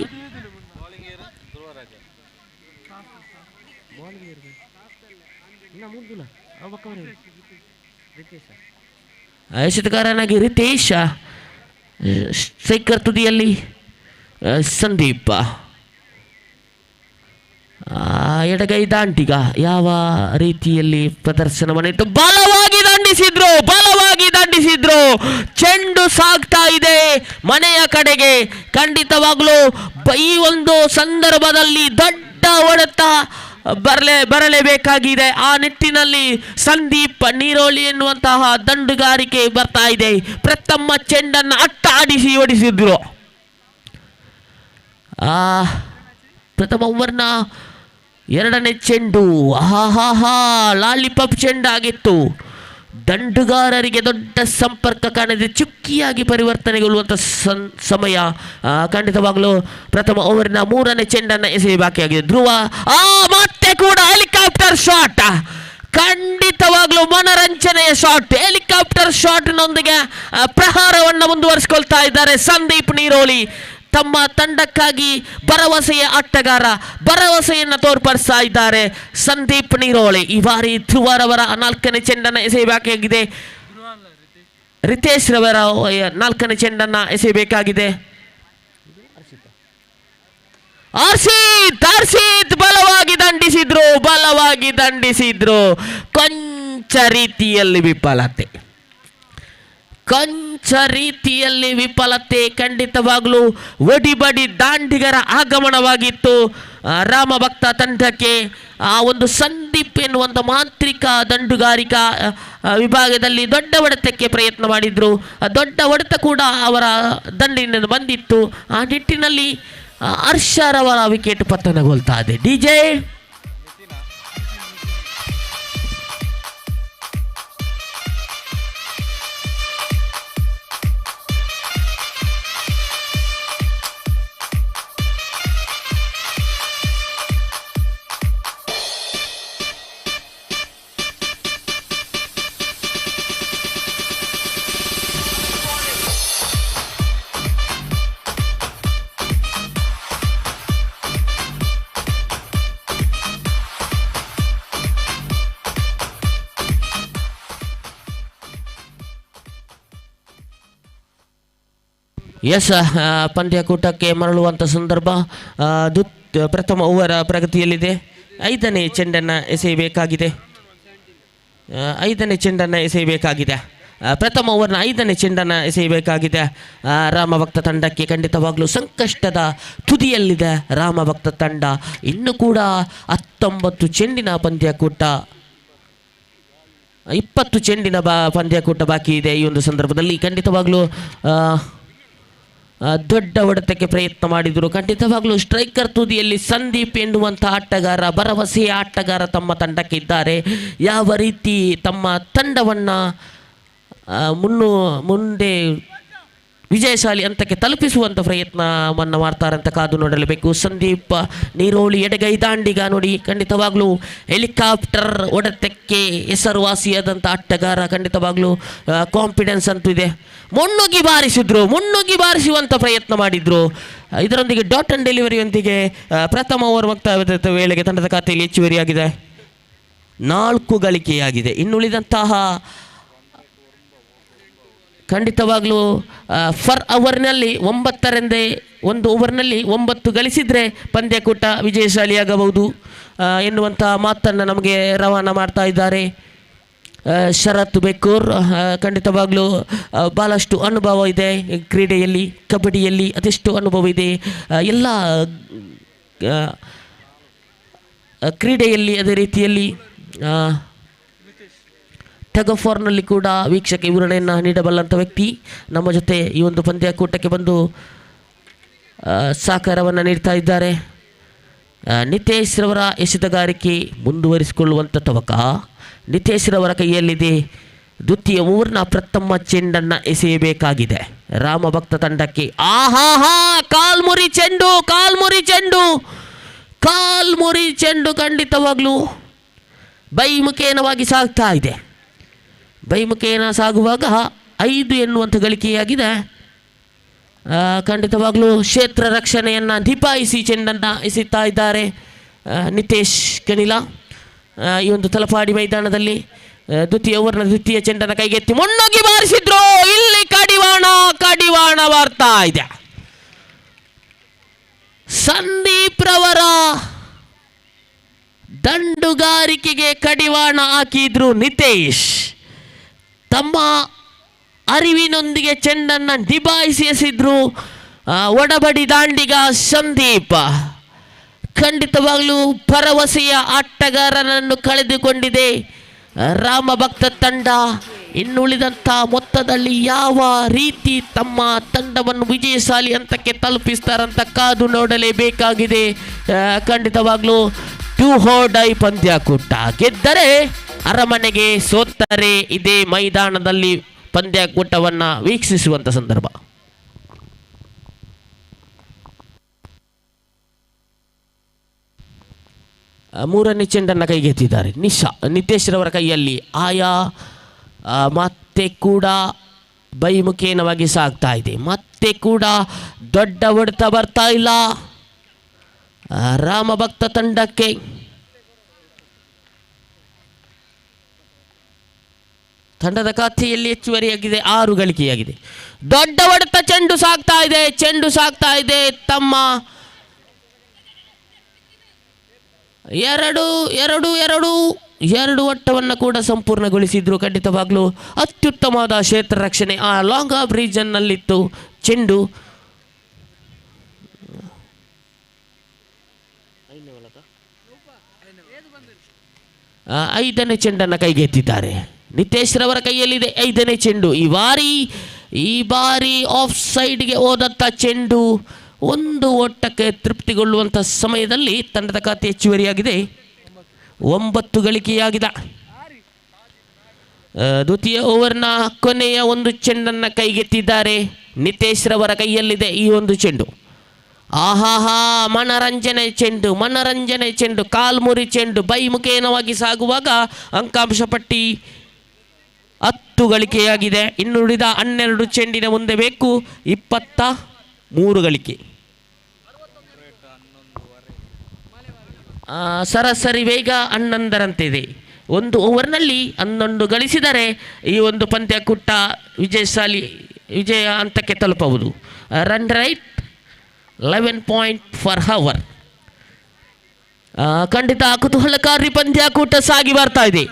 ಎಸೆತಗಾರನಾಗಿ ರಿತೇಶ, ಸ್ಟ್ರೈಕರ್ ತುದಿಯಲ್ಲಿ ಸಂದೀಪ್. ಎಡಗೈ ದಾಂಡಿಗ ಯಾವ ರೀತಿಯಲ್ಲಿ ಪ್ರದರ್ಶನವನ್ನಿತ್ತು, ಬಲವಾಗಿ ದಂಡಿಸಿದ್ರು. ಚೆಂಡು ಸಾಗ್ತಾ ಇದೆ ಮನೆಯ ಕಡೆಗೆ. ಖಂಡಿತವಾಗ್ಲೂ ಈ ಒಂದು ಸಂದರ್ಭದಲ್ಲಿ ದೊಡ್ಡ ಹೊಡೆತ ಬರಲೇಬೇಕಾಗಿದೆ. ಆ ನಿಟ್ಟಿನಲ್ಲಿ ಸಂದೀಪ್ ನೀರೋಳಿ ಎನ್ನುವಂತಹ ದಂಡುಗಾರಿಕೆ ಬರ್ತಾ ಇದೆ. ಪ್ರಥಮ ಚೆಂಡನ್ನು ಅಟ್ಟಾಡಿಸಿ ಹೊಡಿಸಿದ್ರು. ಪ್ರಥಮ ಓವರ್ನ ಎರಡನೇ ಚೆಂಡು ಲಾಲಿಪಾಪ್ ಚೆಂಡಾಗಿತ್ತು. ದಂಡುಗಾರರಿಗೆ ದೊಡ್ಡ ಸಂಪರ್ಕ ಕಾಣದೆ ಚುಕ್ಕಿಯಾಗಿ ಪರಿವರ್ತನೆಗೊಳ್ಳುವಂಥ ಸಮಯ. ಖಂಡಿತವಾಗಲೂ ಪ್ರಥಮ ಓವರಿನ ಮೂರನೇ ಚೆಂಡನ್ನು ಎಸೆಯಬೇಕಾಗಿದೆ. ಧ್ರುವ ಮತ್ತೆ ಕೂಡ ಹೆಲಿಕಾಪ್ಟರ್ ಶಾಟ್, ಖಂಡಿತವಾಗ್ಲೂ ಮನರಂಜನೆಯ ಶಾಟ್. ಹೆಲಿಕಾಪ್ಟರ್ ಶಾಟ್ನೊಂದಿಗೆ ಪ್ರಹಾರವನ್ನು ಮುಂದುವರಿಸಿಕೊಳ್ತಾ ಇದ್ದಾರೆ ಸಂದೀಪ್ ನೀರೋಳಿ. ತಮ್ಮ ತಂಡಕ್ಕಾಗಿ ಭರವಸೆಯ ಆಟಗಾರ, ಭರವಸೆಯನ್ನು ತೋರ್ಪಡಿಸ್ತಾ ಇದ್ದಾರೆ ಸಂದೀಪ್ ನೀರೋಳಿ. ಈ ಬಾರಿ ಧ್ರುವರವರ 4ನೇ ಚೆಂಡನ್ನು ಎಸೆಯಬೇಕಾಗಿದೆ. ರಿತೇಶ್ ರವರ 4ನೇ ಚೆಂಡನ್ನು ಎಸೆಯಬೇಕಾಗಿದೆ. ಹರ್ಷಿತ್ ಬಲವಾಗಿ ದಂಡಿಸಿದ್ರು. ಕೊಂಚ ರೀತಿಯಲ್ಲಿ ವಿಫಲತೆ. ಖಂಡಿತವಾಗಲೂ ಒಡಿಬಡಿ ದಾಂಡಿಗರ ಆಗಮನವಾಗಿತ್ತು ರಾಮಭಕ್ತ ತಂಡಕ್ಕೆ. ಆ ಒಂದು ಸಂದೀಪ್ ಎನ್ನುವಂಥ ಮಾಂತ್ರಿಕ ದಂಡುಗಾರಿಕಾ ವಿಭಾಗದಲ್ಲಿ ದೊಡ್ಡ ಹೊಡೆತಕ್ಕೆ ಪ್ರಯತ್ನ ಮಾಡಿದ್ರು. ದೊಡ್ಡ ಹೊಡೆತ ಕೂಡ ಅವರ ದಂಡಿನಿಂದ ಬಂದಿತ್ತು. ಆ ನಿಟ್ಟಿನಲ್ಲಿ ಹರ್ಷರವರ ವಿಕೆಟ್ ಪತನಗೊಳ್ತಾ ಇದೆ. DJ. ಪಂದ್ಯಕೂಟಕ್ಕೆ ಮರಳುವಂಥ ಸಂದರ್ಭ. ಪ್ರಥಮ ಓವರ್ ಪ್ರಗತಿಯಲ್ಲಿದೆ. 5ನೇ ಚೆಂಡನ್ನು ಎಸೆಯಬೇಕಾಗಿದೆ. ಪ್ರಥಮ ಓವರ್ನ 5ನೇ ಚೆಂಡನ್ನು ಎಸೆಯಬೇಕಾಗಿದೆ ರಾಮಭಕ್ತ ತಂಡಕ್ಕೆ. ಖಂಡಿತವಾಗಲೂ ಸಂಕಷ್ಟದ ತುದಿಯಲ್ಲಿದೆ ರಾಮಭಕ್ತ ತಂಡ. ಇನ್ನು ಕೂಡ 19 ಚೆಂಡಿನ ಪಂದ್ಯಕೂಟ, 20 ಚೆಂಡಿನ ಪಂದ್ಯಕೂಟ ಬಾಕಿ ಇದೆ. ಈ ಒಂದು ಸಂದರ್ಭದಲ್ಲಿ ಖಂಡಿತವಾಗಲೂ ದೊಡ್ಡ ಹೊಡೆತಕ್ಕೆ ಪ್ರಯತ್ನ ಮಾಡಿದರು. ಖಂಡಿತವಾಗಲೂ ಸ್ಟ್ರೈಕರ್ ತುದಿಯಲ್ಲಿ ಸಂದೀಪ್ ಎನ್ನುವಂಥ ಆಟಗಾರ, ಭರವಸೆಯ ಆಟಗಾರ ತಮ್ಮ ತಂಡಕ್ಕೆ ಇದ್ದಾರೆ. ಯಾವ ರೀತಿ ತಮ್ಮ ತಂಡವನ್ನು ಮುಂದೆ ವಿಜಯಶಾಲಿ ಹಂತಕ್ಕೆ ತಲುಪಿಸುವಂಥ ಪ್ರಯತ್ನವನ್ನು ಮಾಡ್ತಾರೆ ಅಂತ ಕಾದು ನೋಡಲೇಬೇಕು. ಸಂದೀಪ್ ನೀರೋಳಿ ಎಡಗೈ ದಾಂಡಿಗ ನೋಡಿ, ಖಂಡಿತವಾಗ್ಲೂ ಹೆಲಿಕಾಪ್ಟರ್ ಹೊಡೆತಕ್ಕೆ ಹೆಸರುವಾಸಿಯಾದಂಥ ಆಟಗಾರ. ಖಂಡಿತವಾಗ್ಲೂ ಕಾನ್ಫಿಡೆನ್ಸ್ ಅಂತೂ ಇದೆ. ಮುನ್ನುಗ್ಗಿ ಬಾರಿಸುವಂಥ ಪ್ರಯತ್ನ ಮಾಡಿದರು. ಇದರೊಂದಿಗೆ ಡಾಟ್ ಆ್ಯಂಡ್ ಡೆಲಿವರಿಯೊಂದಿಗೆ ಪ್ರಥಮ ಓವರ್ ಮುಕ್ತಾಯದ ವೇಳೆಗೆ ತಂಡದ ಖಾತೆಯಲ್ಲಿ ಹೆಚ್ಚುವರಿಯಾಗಿದೆ. 4 ಗಳಿಕೆಯಾಗಿದೆ. ಇನ್ನುಳಿದಂತಹ ಖಂಡಿತವಾಗಲೂ ಫರ್ ಅವರ್ನಲ್ಲಿ 9 ಒಂದು ಓವರ್ನಲ್ಲಿ 9 ಗಳಿಸಿದರೆ ಪಂದ್ಯಕೂಟ ವಿಜಯಶಾಲಿಯಾಗಬಹುದು ಎನ್ನುವಂಥ ಮಾತನ್ನು ನಮಗೆ ರವಾನ ಮಾಡ್ತಾ ಇದ್ದಾರೆ ಶರತ್ ಬೆಕ್ಕೂರ್. ಖಂಡಿತವಾಗಲೂ ಭಾಳಷ್ಟು ಅನುಭವ ಇದೆ ಕ್ರೀಡೆಯಲ್ಲಿ, ಕಬಡ್ಡಿಯಲ್ಲಿ ಅದೆಷ್ಟು ಅನುಭವ ಇದೆ, ಎಲ್ಲ ಕ್ರೀಡೆಯಲ್ಲಿ ಅದೇ ರೀತಿಯಲ್ಲಿ ಟಗಫಾರ್ನಲ್ಲಿ ಕೂಡ ವೀಕ್ಷಕ ವಿವರಣೆಯನ್ನು ನೀಡಬಲ್ಲಂಥ ವ್ಯಕ್ತಿ ನಮ್ಮ ಜೊತೆ ಈ ಒಂದು ಪಂದ್ಯಕೂಟಕ್ಕೆ ಬಂದು ಸಹಕಾರವನ್ನು ನೀಡ್ತಾ ಇದ್ದಾರೆ. ನಿತೇಶ್ ರವರ ಎಸೆತಗಾರಿಕೆ ಮುಂದುವರಿಸಿಕೊಳ್ಳುವಂಥ ತವಕ ನಿತೇಶ್ ರವರ ಕೈಯಲ್ಲಿದೆ. ದ್ವಿತೀಯ ಓವರ್ನ ಪ್ರಥಮ ಚೆಂಡನ್ನು ಎಸೆಯಬೇಕಾಗಿದೆ ರಾಮಭಕ್ತ ತಂಡಕ್ಕೆ. ಆಹಾಹಾ, ಕಾಲ್ಮುರಿ ಚೆಂಡು ಖಂಡಿತವಾಗ್ಲೂ ಬೈಮುಖೇನವಾಗಿ ಸಾಗ್ತಾ ಇದೆ. ಬೈಮುಖೇನ ಸಾಗುವಾಗ 5 ಎನ್ನುವಂಥ ಗಳಿಕೆಯಾಗಿದೆ. ಖಂಡಿತವಾಗಲೂ ಕ್ಷೇತ್ರ ರಕ್ಷಣೆಯನ್ನು ನಿಭಾಯಿಸಿ ಚೆಂಡನ್ನು ಎಸೆಯುತ್ತಾ ಇದ್ದಾರೆ ನಿತೇಶ್ ಕಣಿಲ ಈ ಒಂದು ತಲಪಾಡಿ ಮೈದಾನದಲ್ಲಿ. ದ್ವಿತೀಯ ಓವರ್ನ ದ್ವಿತೀಯ ಚೆಂಡನ್ನು ಕೈಗೆತ್ತಿ ಮುನ್ನೋಗಿ ಬಾರಿಸಿದ್ರು. ಇಲ್ಲಿ ಕಡಿವಾಣ ಬರ್ತಾ ಇದೆ. ಸಂದೀಪ್ ರವರ ದಂಡುಗಾರಿಕೆಗೆ ಕಡಿವಾಣ ಹಾಕಿದ್ರು ನಿತೇಶ್. ತಮ್ಮ ಅರಿವಿನೊಂದಿಗೆ ಚೆಂಡನ್ನು ನಿಭಾಯಿಸಿ ಎಸೆದ್ರು ಒಡಬಡಿ ದಾಂಡಿಗ ಸಂದೀಪ್. ಖಂಡಿತವಾಗಲೂ ಭರವಸೆಯ ಆಟಗಾರನನ್ನು ಕಳೆದುಕೊಂಡಿದೆ ರಾಮಭಕ್ತ ತಂಡ. ಇನ್ನುಳಿದಂಥ ಮೊತ್ತದಲ್ಲಿ ಯಾವ ರೀತಿ ತಮ್ಮ ತಂಡವನ್ನು ವಿಜಯಶಾಲಿ ಹಂತಕ್ಕೆ ತಲುಪಿಸ್ತಾರಂತ ಕಾದು ನೋಡಲೇಬೇಕಾಗಿದೆ. ಖಂಡಿತವಾಗ್ಲೂ ಟು ಹೋಡೈ ಪಂದ್ಯಕೂಟ. ಗೆದ್ದರೆ ಅರಮನೆಗೆ, ಸೋತರೆ ಇದೇ ಮೈದಾನದಲ್ಲಿ ಪಂದ್ಯಕೂಟವನ್ನು ವೀಕ್ಷಿಸುವಂಥ ಸಂದರ್ಭ. ಮೂರನೇ ಚೆಂಡನ್ನು ಕೈಗೆತ್ತಿದ್ದಾರೆ ನಿತೇಶ್ ರವರ ಕೈಯಲ್ಲಿ. ಆಯಾ ಮತ್ತೆ ಕೂಡ ಬೈಮುಖೇನವಾಗಿ ಸಾಗ್ತಾ ಇದೆ. ಮತ್ತೆ ಕೂಡ ದೊಡ್ಡ ಹೊಡೆತ ಬರ್ತಾ ಇಲ್ಲ ರಾಮಭಕ್ತ ತಂಡಕ್ಕೆ. ತಂಡದ ಖಾತೆಯಲ್ಲಿ ಹೆಚ್ಚುವರಿಯಾಗಿದೆ 6 ಗಳಿಕೆಯಾಗಿದೆ. ದೊಡ್ಡ ಹೊಡೆತ ಚೆಂಡು ಸಾಗ್ತಾ ಇದೆ ತಮ್ಮ ಎರಡು ಒಟ್ಟವನ್ನು ಕೂಡ ಸಂಪೂರ್ಣಗೊಳಿಸಿದ್ರು. ಖಂಡಿತವಾಗ್ಲೂ ಅತ್ಯುತ್ತಮವಾದ ಕ್ಷೇತ್ರ ರಕ್ಷಣೆ ಆ ಲಾಂಗ್ ಆಫ್ ರೀಜನ್ನಲ್ಲಿತ್ತು ಚೆಂಡು. ಐದನೇ ಚೆಂಡನ್ನು ಕೈಗೆತ್ತಿದ್ದಾರೆ ನಿತೇಶ್ ರವರ ಕೈಯಲ್ಲಿದೆ 5ನೇ ಚೆಂಡು. ಈ ಬಾರಿ ಆಫ್ ಸೈಡ್ಗೆ ಹೋದಂಥ ಚೆಂಡು ಒಂದು ಓಟಕ್ಕೆ ತೃಪ್ತಿಗೊಳ್ಳುವಂಥ ಸಮಯದಲ್ಲಿ ತಂಡದ ಖಾತೆ ಹೆಚ್ಚುವರಿಯಾಗಿದೆ 9 ಗಳಿಕೆಯಾಗಿದೆ. ದ್ವಿತೀಯ ಓವರ್ನ ಕೊನೆಯ ಒಂದು ಚೆಂಡನ್ನು ಕೈಗೆತ್ತಿದ್ದಾರೆ ನಿತೇಶ್ ರವರ ಕೈಯಲ್ಲಿದೆ ಈ ಒಂದು ಚೆಂಡು. ಆಹಾಹಾ, ಮನರಂಜನೆ ಚೆಂಡು, ಕಾಲ್ಮುರಿ ಚೆಂಡು ಬೈಮುಖೇನವಾಗಿ ಸಾಗುವಾಗ ಅಂಕಾಂಶ ಪಟ್ಟಿ 10 ಗಳಿಕೆಯಾಗಿದೆ. ಇನ್ನುಳಿದ 12 ಚೆಂಡಿನ ಮುಂದೆ ಬೇಕು 23 ಗಳಿಕೆ. ಸರಾಸರಿ ವೇಗ 11ರಂತಿದೆ. ಒಂದು ಓವರ್ನಲ್ಲಿ 11 ಗಳಿಸಿದರೆ ಈ ಒಂದು ಪಂದ್ಯಕೂಟ ವಿಜಯ ಹಂತಕ್ಕೆ ತಲುಪಬಹುದು. Run rate 11 point per over. ಖಂಡಿತ ಕುತೂಹಲಕಾರಿ ಪಂದ್ಯಕೂಟ ಸಾಗಿ ಬರ್ತಾ ಇದೆ.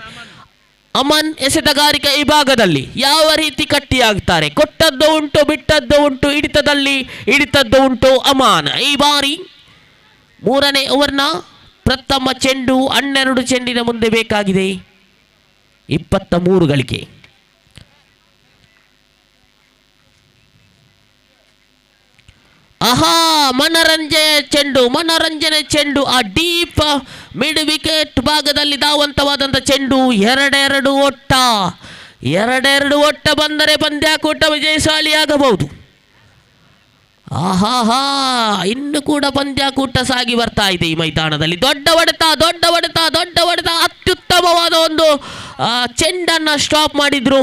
ಅಮನ್ ಎಸೆತಗಾರಿಕೆ ವಿಭಾಗದಲ್ಲಿ ಯಾವ ರೀತಿ ಕಟ್ಟಿಯಾಗ್ತಾರೆ? ಕೊಟ್ಟದ್ದು ಉಂಟು, ಬಿಟ್ಟದ್ದು ಉಂಟು, ಹಿಡಿತದ್ದು ಉಂಟು ಅಮಾನ್. ಈ ಬಾರಿ 3ನೇ ಓವರ್ನ ಪ್ರಥಮ ಚೆಂಡು 12 ಚೆಂಡಿನ ಮುಂದೆ ಬೇಕಾಗಿದೆ 23 ಗಳಿಕೆ. ಆಹಾ, ಮನರಂಜನೆ ಚೆಂಡು ಆ ಡೀಪ್ ಮಿಡ್ ವಿಕೆಟ್ ಭಾಗದಲ್ಲಿ ಧಾವಂತವಾದಂಥ ಚೆಂಡು. 2 ಓಟ ಬಂದರೆ ಪಂದ್ಯಕೂಟ ವಿಜಯಶಾಲಿಯಾಗಬಹುದು. ಆಹಾಹಾ, ಇನ್ನು ಕೂಡ ಪಂದ್ಯಕೂಟ ಸಾಗಿ ಬರ್ತಾ ಇದೆ ಈ ಮೈದಾನದಲ್ಲಿ. ದೊಡ್ಡ ಹೊಡೆತ ಅತ್ಯುತ್ತಮವಾದ ಒಂದು ಚೆಂಡನ್ನು ಸ್ಟಾಪ್ ಮಾಡಿದ್ರು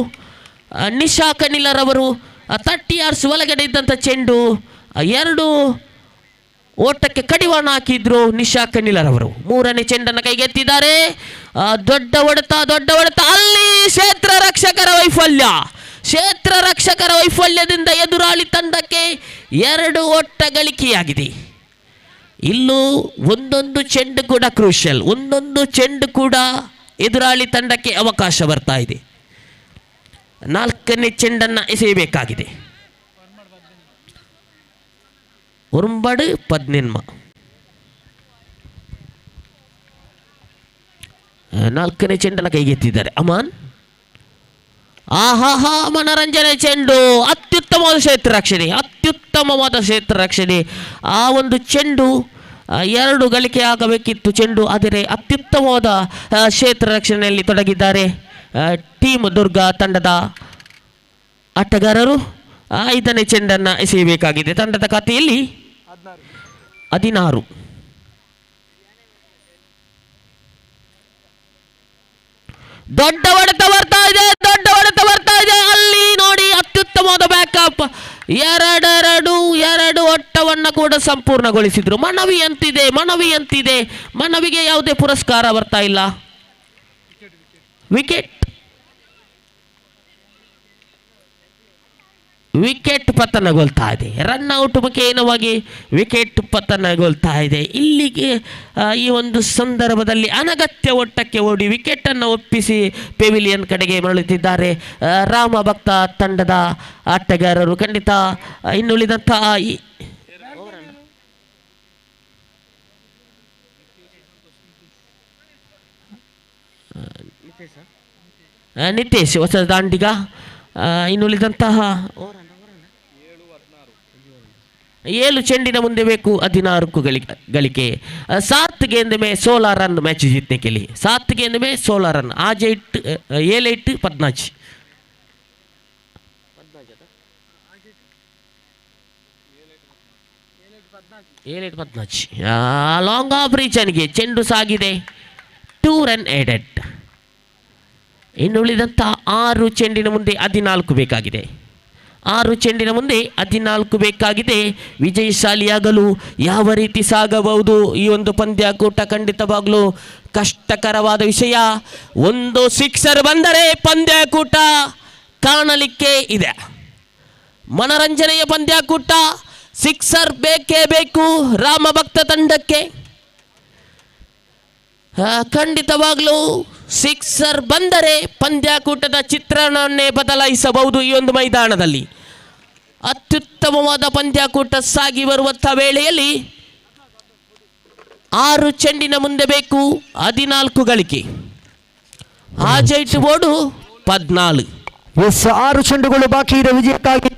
ನಿಶಾ ಕನಿಲರವರು. 30 yards ಒಳಗಡೆ ಇದ್ದಂಥ ಚೆಂಡು 2 ಓಟಕ್ಕೆ ಕಡಿವಾಣ ಹಾಕಿದ್ರು ನಿಶಾ ಕನಿಲರವರು. 3ನೇ ಚೆಂಡನ್ನು ಕೈಗೆತ್ತಿದ್ದಾರೆ. ದೊಡ್ಡ ಹೊಡೆತ ಅಲ್ಲಿ ಕ್ಷೇತ್ರ ರಕ್ಷಕರ ವೈಫಲ್ಯದಿಂದ ಎದುರಾಳಿ ತಂಡಕ್ಕೆ 2 ಓಟ ಗಳಿಕೆಯಾಗಿದೆ. ಇಲ್ಲೂ ಒಂದೊಂದು ಚೆಂಡು ಕೂಡ ಕ್ರೂಷಿಯಲ್, ಒಂದೊಂದು ಚೆಂಡು ಕೂಡ ಎದುರಾಳಿ ತಂಡಕ್ಕೆ ಅವಕಾಶ ಬರ್ತಾ ಇದೆ. 4ನೇ ಚೆಂಡನ್ನು ಎಸೆಯಬೇಕಾಗಿದೆ. ಉರುಂಬಡು 18 4ನೇ ಚೆಂಡನ್ನು ಕೈಗೆತ್ತಿದ್ದಾರೆ ಅಮಾನ್. ಮನರಂಜನೆ ಚೆಂಡು, ಅತ್ಯುತ್ತಮವಾದ ಕ್ಷೇತ್ರ ರಕ್ಷಣೆ. ಆ ಒಂದು ಚೆಂಡು 2 ಗಳಿಕೆ ಆಗಬೇಕಿತ್ತು ಚೆಂಡು, ಆದರೆ ಅತ್ಯುತ್ತಮವಾದ ಕ್ಷೇತ್ರ ರಕ್ಷಣೆಯಲ್ಲಿ ತೊಡಗಿದ್ದಾರೆ ಟೀಮ್ ದುರ್ಗಾ ತಂಡದ ಆಟಗಾರರು. 5ನೇ ಚೆಂಡನ್ನು ಎಸೆಯಬೇಕಾಗಿದೆ. ತಂಡದ ಖಾತೆಯಲ್ಲಿ 16. ದೊಡ್ಡ ಹೊಡೆತ ಬರ್ತಾ ಇದೆ. ಅಲ್ಲಿ ನೋಡಿ ಅತ್ಯುತ್ತಮವಾದ ಬ್ಯಾಕಪ್. 2 ಓಟವನ್ನು ಕೂಡ ಸಂಪೂರ್ಣಗೊಳಿಸಿದ್ರು. ಮನವಿಗೆ ಯಾವುದೇ ಪುರಸ್ಕಾರ ಬರ್ತಾ ಇಲ್ಲ. ವಿಕೆಟ್ ಪತನಗೊಳ್ತಾ ಇದೆ. ರನ್ಔಟ್ ಮುಖೇನವಾಗಿ ವಿಕೆಟ್ ಪತನಗೊಳ್ತಾ ಇದೆ. ಇಲ್ಲಿಗೆ ಈ ಒಂದು ಸಂದರ್ಭದಲ್ಲಿ ಅನಗತ್ಯ ಓಟಕ್ಕೆ ಓಡಿ ವಿಕೆಟನ್ನು ಒಪ್ಪಿಸಿ ಪೆವಿಲಿಯನ್ ಕಡೆಗೆ ಮರಳುತ್ತಿದ್ದಾರೆ ರಾಮಭಕ್ತ ತಂಡದ ಆಟಗಾರರು. ಖಂಡಿತ ಇನ್ನುಳಿದಂತಹ ನಿತೇಶ್ ಹೊಸ ದಾಂಡಿಗ. ಇನ್ನುಳಿದಂತಹ 7 ಚೆಂಡಿನ ಮುಂದೆ ಬೇಕು 16 ಗಳಿಕೆ. 7 गेंद में 16 रन मैच जीतने के लिए. 7 गेंद में 16 रन. आज 7 14 ಲಾಂಗ್ ಆಫ್ ರೀಚನ್ಗೆ ಚೆಂಡು ಸಾಗಿದೆ. 2 run added. ಇನ್ನುಳಿದಂಥ 6 ಚೆಂಡಿನ ಮುಂದೆ 14 ಬೇಕಾಗಿದೆ. 6 ಚೆಂಡಿನ ಮುಂದೆ 14 ಬೇಕಾಗಿದೆ. ವಿಜಯಶಾಲಿಯಾಗಲು ಯಾವ ರೀತಿ ಸಾಗಬಹುದು ಈ ಒಂದು ಪಂದ್ಯಾಕೂಟ? ಖಂಡಿತವಾಗಲೂ ಕಷ್ಟಕರವಾದ ವಿಷಯ. ಒಂದು ಸಿಕ್ಸರ್ ಬಂದರೆ ಪಂದ್ಯಾಕೂಟ ಕಾಣಲಿಕ್ಕೆ ಇದೆ. ಮನರಂಜನೆಯ ಪಂದ್ಯಾಕೂಟ. ಸಿಕ್ಸರ್ ಬೇಕೇ ಬೇಕು ರಾಮಭಕ್ತ ತಂಡಕ್ಕೆ. ಖಂಡಿತವಾಗಲೂ ಸಿಕ್ಸರ್ ಬಂದರೆ ಪಂದ್ಯಾಕೂಟದ ಚಿತ್ರಣವನ್ನೇ ಬದಲಾಯಿಸಬಹುದು. ಈ ಒಂದು ಮೈದಾನದಲ್ಲಿ ಅತ್ಯುತ್ತಮವಾದ ಪಂದ್ಯಾಕೂಟ ಸಾಗಿ ಬರುವಂಥ ವೇಳೆಯಲ್ಲಿ 6 ಚೆಂಡಿನ ಮುಂದೆ ಬೇಕು 14 ಗಳಿಕೆ. ಆಜೈಟ್ ಬೋರ್ಡು 14. 6 ಚೆಂಡುಗಳು ಬಾಕಿ ಇದೆ. ವಿಜಯಕ್ಕಾಗಿ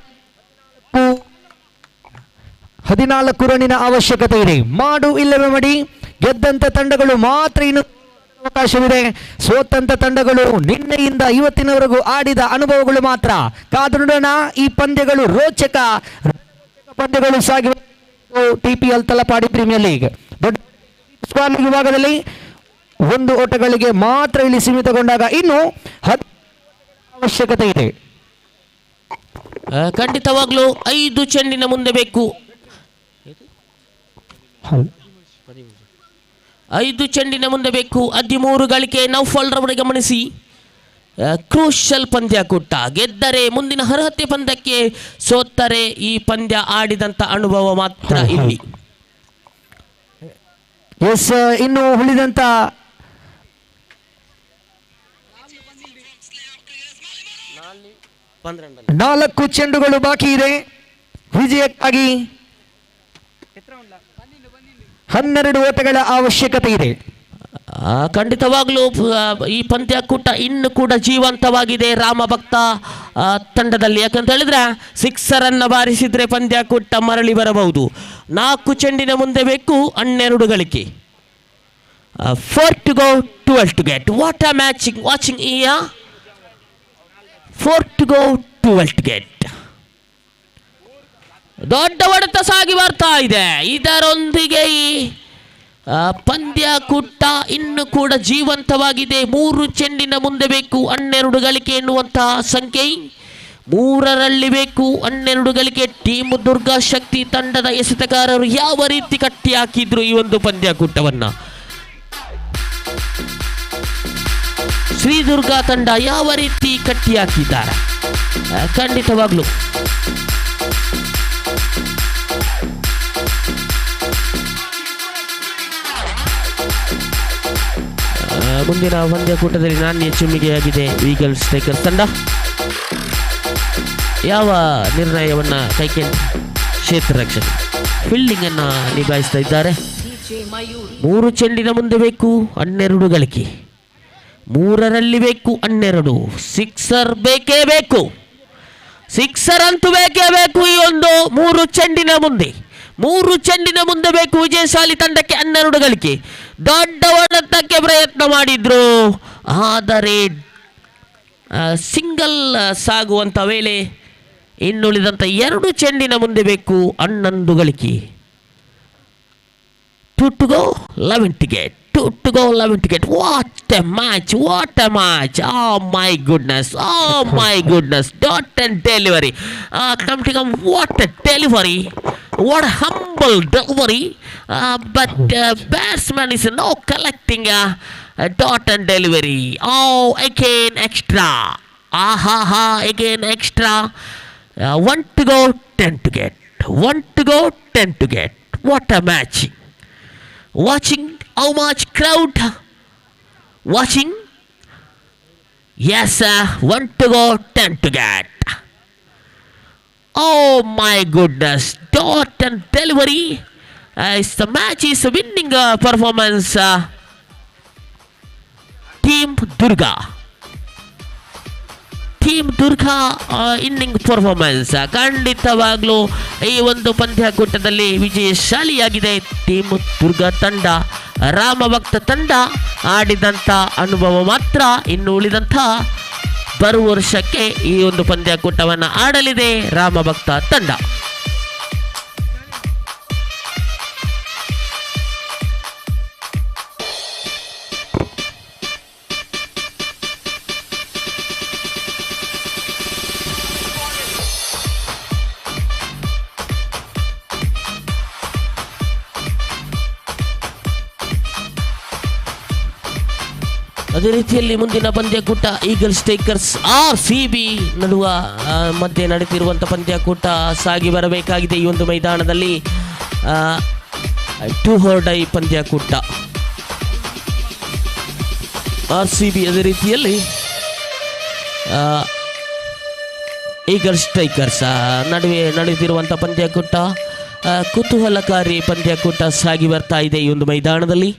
14 ರನ್ನಿನ ಅವಶ್ಯಕತೆ ಇದೆ. ಮಾಡು ಇಲ್ಲವೇ ಮಾಡಿ. ಗೆದ್ದಂತ ತಂಡಗಳು ಮಾತ್ರ ಇನ್ನು ಅವಕಾಶವಿದೆ. ಸೋತಂತ ತಂಡಗಳು ನಿನ್ನೆಯಿಂದ ಇವತ್ತಿನವರೆಗೂ ಆಡಿದ ಅನುಭವಗಳು ಮಾತ್ರ. ಕಾದು ನೋಡೋಣ. ಈ ಪಂದ್ಯಗಳು ರೋಚಕ ಪಂದ್ಯಗಳು ಸಾಗಿ TPL ತಲಪಾಡಿ ಪ್ರೀಮಿಯರ್ ಲೀಗ್ ದೊಡ್ಡ ವಿಭಾಗದಲ್ಲಿ 1 ಓಟಗಳಿಗೆ ಮಾತ್ರ ಇಲ್ಲಿ ಸೀಮಿತಗೊಂಡಾಗ ಇನ್ನು 10 ಅವಶ್ಯಕತೆ ಇದೆ. ಖಂಡಿತವಾಗ್ಲೂ 5 ಚೆಂಡಿನ ಮುಂದೆ ಬೇಕು. 5 ಚೆಂಡಿನ ಮುಂದೆ ಬೇಕು 13 ಗಳಿಕೆ. ನೌಫಲ್ ರವರ ಗಮನಿಸಿ. ಕ್ರೂಷಲ್ ಪಂದ್ಯಾಕೂಟ. ಗೆದ್ದರೆ ಮುಂದಿನ ಅರ್ಹತೆ ಪಂದ್ಯಕ್ಕೆ, ಸೋತರೆ ಈ ಪಂದ್ಯ ಆಡಿದಂತ ಅನುಭವ ಮಾತ್ರ ಇಲ್ಲಿ. ಇನ್ನು ಉಳಿದಂತ 4 ಚೆಂಡುಗಳು ಬಾಕಿ ಇದೆ. ವಿಜಯಕ್ಕಾಗಿ 12 ಓಟಗಳ ಅವಶ್ಯಕತೆ ಇದೆ. ಖಂಡಿತವಾಗ್ಲೂ ಈ ಪಂದ್ಯಾಕೂಟ ಇನ್ನು ಕೂಡ ಜೀವಂತವಾಗಿದೆ ರಾಮಭಕ್ತ ತಂಡದಲ್ಲಿ. ಯಾಕಂತ ಹೇಳಿದ್ರೆ ಸಿಕ್ಸರನ್ನು ಬಾರಿಸಿದ್ರೆ ಪಂದ್ಯಾಕೂಟ ಮರಳಿ ಬರಬಹುದು. 4 ಚೆಂಡಿನ ಮುಂದೆ ಬೇಕು 12 ಗಳಿಕೆ. 4 to go, 12 to get. What a watching here. 4 to go, 12 to get. ದೊಡ್ಡ ಹೊಡೆತ ಸಾಗಿ ಬರ್ತಾ ಇದೆ. ಇದರೊಂದಿಗೆ ಈ ಪಂದ್ಯಾಕೂಟ ಇನ್ನು ಕೂಡ ಜೀವಂತವಾಗಿದೆ. 3 ಚೆಂಡಿನ ಮುಂದೆ ಬೇಕು 12 ಗಳಿಕೆ ಎನ್ನುವಂತಹ ಸಂಖ್ಯೆ. 3ರಲ್ಲಿ ಬೇಕು 12 ಗಳಿಕೆ. ಟೀಮ್ ದುರ್ಗಾ ಶಕ್ತಿ ತಂಡದ ಎಸೆತಗಾರರು ಯಾವ ರೀತಿ ಕಟ್ಟಿ ಹಾಕಿದ್ರು ಈ ಒಂದು ಪಂದ್ಯಾಕೂಟವನ್ನ. ಶ್ರೀದುರ್ಗ ತಂಡ ಯಾವ ರೀತಿ ಕಟ್ಟಿ ಹಾಕಿದ್ದಾರೆ. ಖಂಡಿತವಾಗ್ಲು ಮುಂದಿನ ಪಂದ್ಯಕೂಟದಲ್ಲಿ ನಾಣ್ಯ ಚಿಮ್ಮಿಗೆಯಾಗಿದೆ ಈಗಲ್ಸ್ ಟೈಗರ್ಸ್ ತಂಡ. ಯಾವ ನಿರ್ಣಯವನ್ನ ಕೈಗೊಂಡು ಕ್ಷೇತ್ರ ರಕ್ಷಣೆ ಫೀಲ್ಡಿಂಗ್ ಅನ್ನ ನಿಭಾಯಿಸ್ತಾ ಇದ್ದಾರೆ. 3 ಚೆಂಡಿನ ಮುಂದೆ ಬೇಕು 12 ಗಳಿಕೆ, 3ರಲ್ಲಿ ಬೇಕು 12. ಸಿಕ್ಸರ್ ಬೇಕೇ ಬೇಕು, ಸಿಕ್ಸರ್ ಅಂತೂ ಬೇಕೇ ಬೇಕು. ಈ ಒಂದು 3 ಚೆಂಡಿನ ಮುಂದೆ, 3 ಚೆಂಡಿನ ಮುಂದೆ ಬೇಕು ವಿಜಯಶಾಲಿ ತಂಡಕ್ಕೆ 12 ಗಳಿಕೆ. ದೊಡ್ಡ ಹೊಡೆತಕ್ಕೆ ಪ್ರಯತ್ನ ಮಾಡಿದ್ರು, ಆದರೆ ಸಿಂಗಲ್ ಸಾಗುವಂಥ ವೇಳೆ ಇನ್ನುಳಿದಂಥ 2 ಚೆಂಡಿನ ಮುಂದೆ ಬೇಕು 11 ಗಳಿಕೆ. 2 to go, 11 to get. 2 to go, 11 to get. What a match! What a match! Oh my goodness! Oh my goodness! Dot and delivery. What a delivery! What a humble delivery! But batsman is now collecting dot and delivery. Oh, again extra. Again extra. 1 to go, 10 to get. 1 to go, 10 to get. What a match! Watching how much crowd watching. Yes, 1 to go, 10 to get. Oh my goodness, dot and delivery. The match is winning performance. Team Durga. Team Durga inning performance. ಖಂಡಿತವಾಗ್ಲೂ ಈ ಒಂದು ಪಂದ್ಯಕೂಟದಲ್ಲಿ ವಿಜಯಶಾಲಿಯಾಗಿದೆ ಟೀಮ್ ದುರ್ಗಾ ತಂಡ. ರಾಮಭಕ್ತ ತಂಡ ಆಡಿದಂಥ ಅನುಭವ ಮಾತ್ರ ಇನ್ನು ಉಳಿದಂಥ ಬರುವ ವರ್ಷಕ್ಕೆ ಈ ಒಂದು ಪಂದ್ಯಕೂಟವನ್ನು ಆಡಲಿದೆ ರಾಮಭಕ್ತ ತಂಡ. ಅದೇ ರೀತಿಯಲ್ಲಿ ಮುಂದಿನ ಪಂದ್ಯಕೂಟ ಈಗಲ್ಸ್ ಟೈಗರ್ಸ್ RCB ನಡುವ ಮಧ್ಯೆ ನಡೆದಿರುವಂಥ ಪಂದ್ಯಕೂಟ ಸಾಗಿ ಬರಬೇಕಾಗಿದೆ. ಈ ಒಂದು ಮೈದಾನದಲ್ಲಿ 2 or die ಪಂದ್ಯಕೂಟ. RCB ಅದೇ ರೀತಿಯಲ್ಲಿ ಈಗಲ್ಸ್ ಟೈಗರ್ಸ್ ನಡುವೆ ನಡೆದಿರುವಂಥ ಪಂದ್ಯಕೂಟ ಕುತೂಹಲಕಾರಿ ಪಂದ್ಯಕೂಟ ಸಾಗಿ ಬರ್ತಾ ಇದೆ ಈ ಒಂದು ಮೈದಾನದಲ್ಲಿ.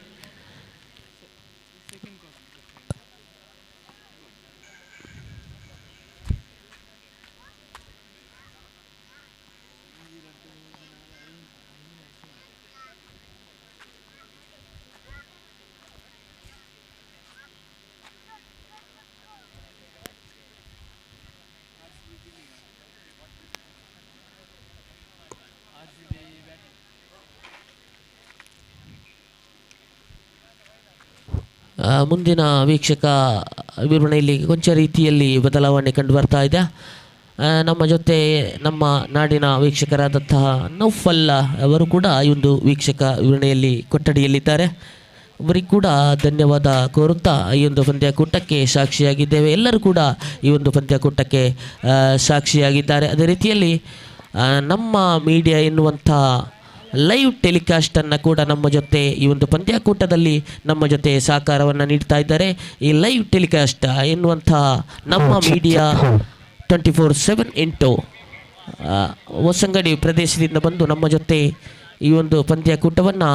ಮುಂದಿನ ವೀಕ್ಷಕ ವಿವರಣೆಯಲ್ಲಿ ಕೊಂಚ ರೀತಿಯಲ್ಲಿ ಬದಲಾವಣೆ ಕಂಡು ಬರ್ತಾ ಇದೆ. ನಮ್ಮ ಜೊತೆ ನಮ್ಮ ನಾಡಿನ ವೀಕ್ಷಕರಾದಂತಹ ನೌಫಲ್ ಅವರು ಕೂಡ ಈ ಒಂದು ವೀಕ್ಷಕ ವಿವರಣೆಯಲ್ಲಿ ಕೊಠಡಿಯಲ್ಲಿದ್ದಾರೆ. ಅವರಿಗೆ ಕೂಡ ಧನ್ಯವಾದ ಕೋರುತ್ತಾ ಈ ಒಂದು ಪಂದ್ಯಕೂಟಕ್ಕೆ ಸಾಕ್ಷಿಯಾಗಿದ್ದೇವೆ. ಎಲ್ಲರೂ ಕೂಡ ಈ ಒಂದು ಪಂದ್ಯಕೂಟಕ್ಕೆ ಸಾಕ್ಷಿಯಾಗಿದ್ದಾರೆ. ಅದೇ ರೀತಿಯಲ್ಲಿ ನಮ್ಮ ಮೀಡಿಯಾ ಎನ್ನುವಂಥ ಲೈವ್ ಟೆಲಿಕಾಸ್ಟನ್ನು ಕೂಡ ನಮ್ಮ ಜೊತೆ ಈ ಒಂದು ಪಂದ್ಯಕೂಟದಲ್ಲಿ ನಮ್ಮ ಜೊತೆ ಸಹಕಾರವನ್ನು ನೀಡ್ತಾ ಇದ್ದಾರೆ. ಈ ಲೈವ್ ಟೆಲಿಕಾಸ್ಟ್ ಎನ್ನುವಂಥ ನಮ್ಮ ಮೀಡಿಯಾ 24/7 ಇಂಟು ಹೊಸಂಗಡಿ ಪ್ರದೇಶದಿಂದ ಬಂದು ನಮ್ಮ ಜೊತೆ ಈ ಒಂದು ಪಂದ್ಯಕೂಟವನ್ನು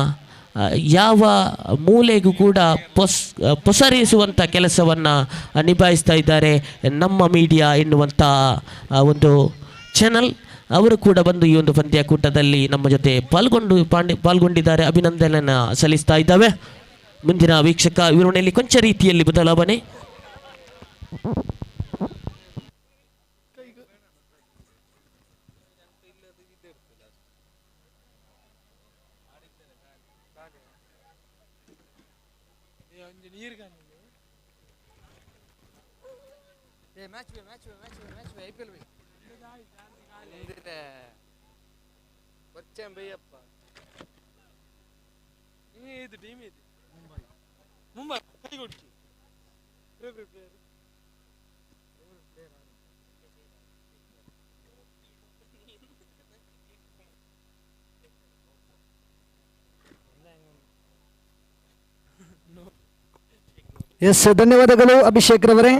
ಯಾವ ಮೂಲೆಗೂ ಕೂಡ ಪೊಸರಿಸುವಂಥ ಕೆಲಸವನ್ನು ನಿಭಾಯಿಸ್ತಾ ಇದ್ದಾರೆ ನಮ್ಮ ಮೀಡಿಯಾ ಎನ್ನುವಂಥ ಒಂದು ಚಾನಲ್. ಅವರು ಕೂಡ ಬಂದು ಈ ಒಂದು ಪಂದ್ಯಕೂಟದಲ್ಲಿ ನಮ್ಮ ಜೊತೆ ಪಾಲ್ಗೊಂಡಿದ್ದಾರೆ. ಅಭಿನಂದನೆಯನ್ನು ಸಲ್ಲಿಸ್ತಾ ಇದ್ದಾವೆ. ಮುಂದಿನ ವೀಕ್ಷಕ ವಿವರಣೆಯಲ್ಲಿ ಕೊಂಚ ರೀತಿಯಲ್ಲಿ ಬದಲಾವಣೆ. ಮುಂಬೈ ಕೈ ಕೊಡ್ಚಿ ಎಸ್, ಧನ್ಯವಾದಗಳು Abhishek ರವರೇ.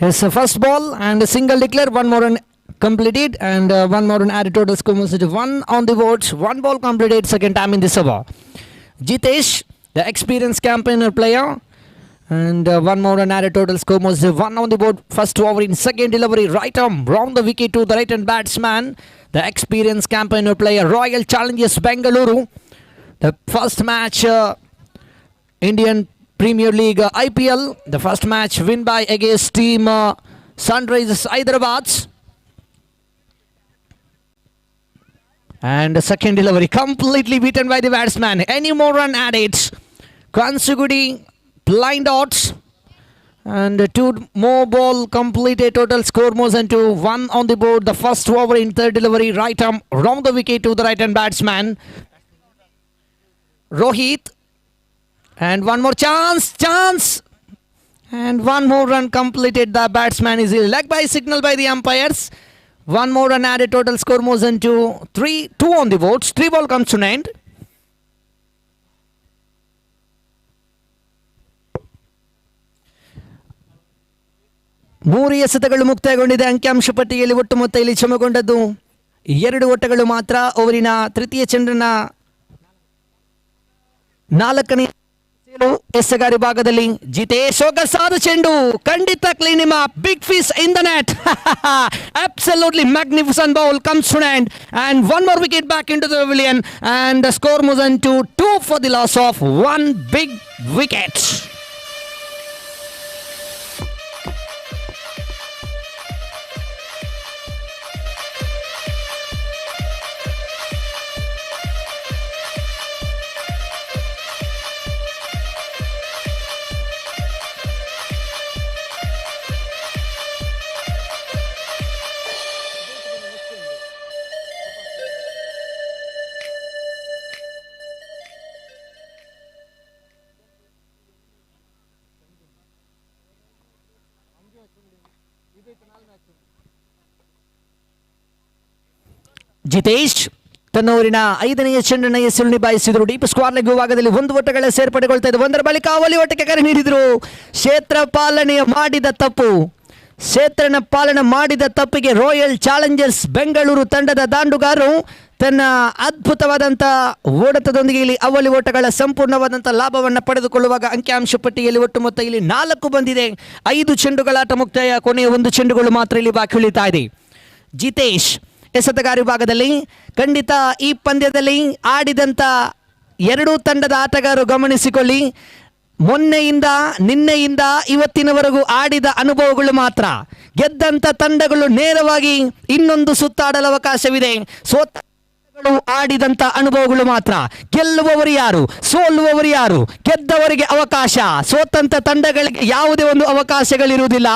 Yes, first ball and a single declare, one more run completed, and one more run added total score was 1 on the board. One ball completed, second time in this over. Jitesh, the experienced campaigner player, and one more run added total score was 1 on the board. First over in second delivery, right arm round the wicket to the right hand batsman, the experienced campaigner player, Royal Challengers Bengaluru. The first match, Indian Premier League IPL, the first match win by against team Sunrisers Hyderabad. And the second delivery completely beaten by the batsman. Any more run added? Consecutive blind dots. And 2 more ball completed. Total score moves into 1 on the board. The first over in third delivery. Right arm round the wicket to the right hand batsman, Rohit. And one more chance. And one more run completed. The batsman is leg by signal by the umpires. One more run added. Total score moves into 2 on the boards. 3 ball comes to an end. ಮೂರು ಎಸೆತಗಳು ಮುಕ್ತಾಯಗೊಂಡಿದೆ. ಅಂಕಿಅಂಶ ಪಟ್ಟಿಯಲ್ಲಿ ಒಟ್ಟು ಮೊತ್ತ ಇಲ್ಲಿ ಚಮಗೊಂಡದ್ದು 2 ಓಟಗಳು ಮಾತ್ರ. ಓವರಿನ ತೃತೀಯ ಚೆಂಡಿನ 4ನೇ ಎಸೆಗಾರಿ ಭಾಗದಲ್ಲಿ ಜಿತೇಶ್ ಸೊಗಸಾದ ಚೆಂಡು, ಖಂಡಿತ ಕ್ಲೀನಿಮಾ, big fish in the net. Absolutely magnificent ball comes to an end, and one more wicket back into the pavilion, and the score moves into 2 for the loss of 1 big wicket. Jitesh ತನ್ನವರಿನ 5ನೇ ಚೆಂಡನ್ನ ಎಸೆಯಲು ನಿಭಾಯಿಸಿದರು. ಡೀಪ್ ಸ್ಕ್ವಾರ್ ಲೆಗ್ ವಿಭಾಗದಲ್ಲಿ 1 ಓಟಗಳ ಸೇರ್ಪಡೆಗೊಳ್ತಾ ಇದೆ. 1ರ ಬಳಿಕ ಅವಲಿ ಓಟಕ್ಕೆ ಕರೆ ನೀಡಿದರು. ಕ್ಷೇತ್ರ ಪಾಲನೆ ಮಾಡಿದ ತಪ್ಪಿಗೆ ರಾಯಲ್ ಚಾಲೆಂಜರ್ಸ್ ಬೆಂಗಳೂರು ತಂಡದ ದಾಂಡುಗಾರರು ತನ್ನ ಅದ್ಭುತವಾದಂಥ ಓಡತದೊಂದಿಗೆ ಇಲ್ಲಿ ಅವಲಿ ಓಟಗಳ ಸಂಪೂರ್ಣವಾದಂಥ ಲಾಭವನ್ನು ಪಡೆದುಕೊಳ್ಳುವಾಗ ಅಂಕಿಅಂಶ ಪಟ್ಟಿಯಲ್ಲಿ ಒಟ್ಟು ಮೊತ್ತ ಇಲ್ಲಿ 4 ಬಂದಿದೆ. 5 ಚೆಂಡುಗಳ ಆಟ ಮುಕ್ತಾಯ. ಕೊನೆಯ 1 ಚೆಂಡುಗಳು ಮಾತ್ರ ಇಲ್ಲಿ ಬಾಕಿ ಉಳಿತಾ ಇದೆ. ಜಿತೇಶ್ ಎಸೆತಗಾರ ವಿಭಾಗದಲ್ಲಿ ಖಂಡಿತ ಈ ಪಂದ್ಯದಲ್ಲಿ ಆಡಿದಂಥ 2 ತಂಡದ ಆಟಗಾರರು ಗಮನಿಸಿಕೊಳ್ಳಿ. ನಿನ್ನೆಯಿಂದ ಇವತ್ತಿನವರೆಗೂ ಆಡಿದ ಅನುಭವಗಳು ಮಾತ್ರ. ಗೆದ್ದಂಥ ತಂಡಗಳು ನೇರವಾಗಿ ಇನ್ನೊಂದು ಸುತ್ತಾಡಲು ಅವಕಾಶವಿದೆ. ಆಡಿದಂಥ ಅನುಭವಗಳು ಮಾತ್ರ. ಗೆಲ್ಲುವವರು ಯಾರು, ಸೋಲುವವರು ಯಾರು, ಗೆದ್ದವರಿಗೆ ಅವಕಾಶ, ಸೋತಂತ ತಂಡಗಳಿಗೆ ಯಾವುದೇ ಒಂದು ಅವಕಾಶಗಳಿರುವುದಿಲ್ಲ.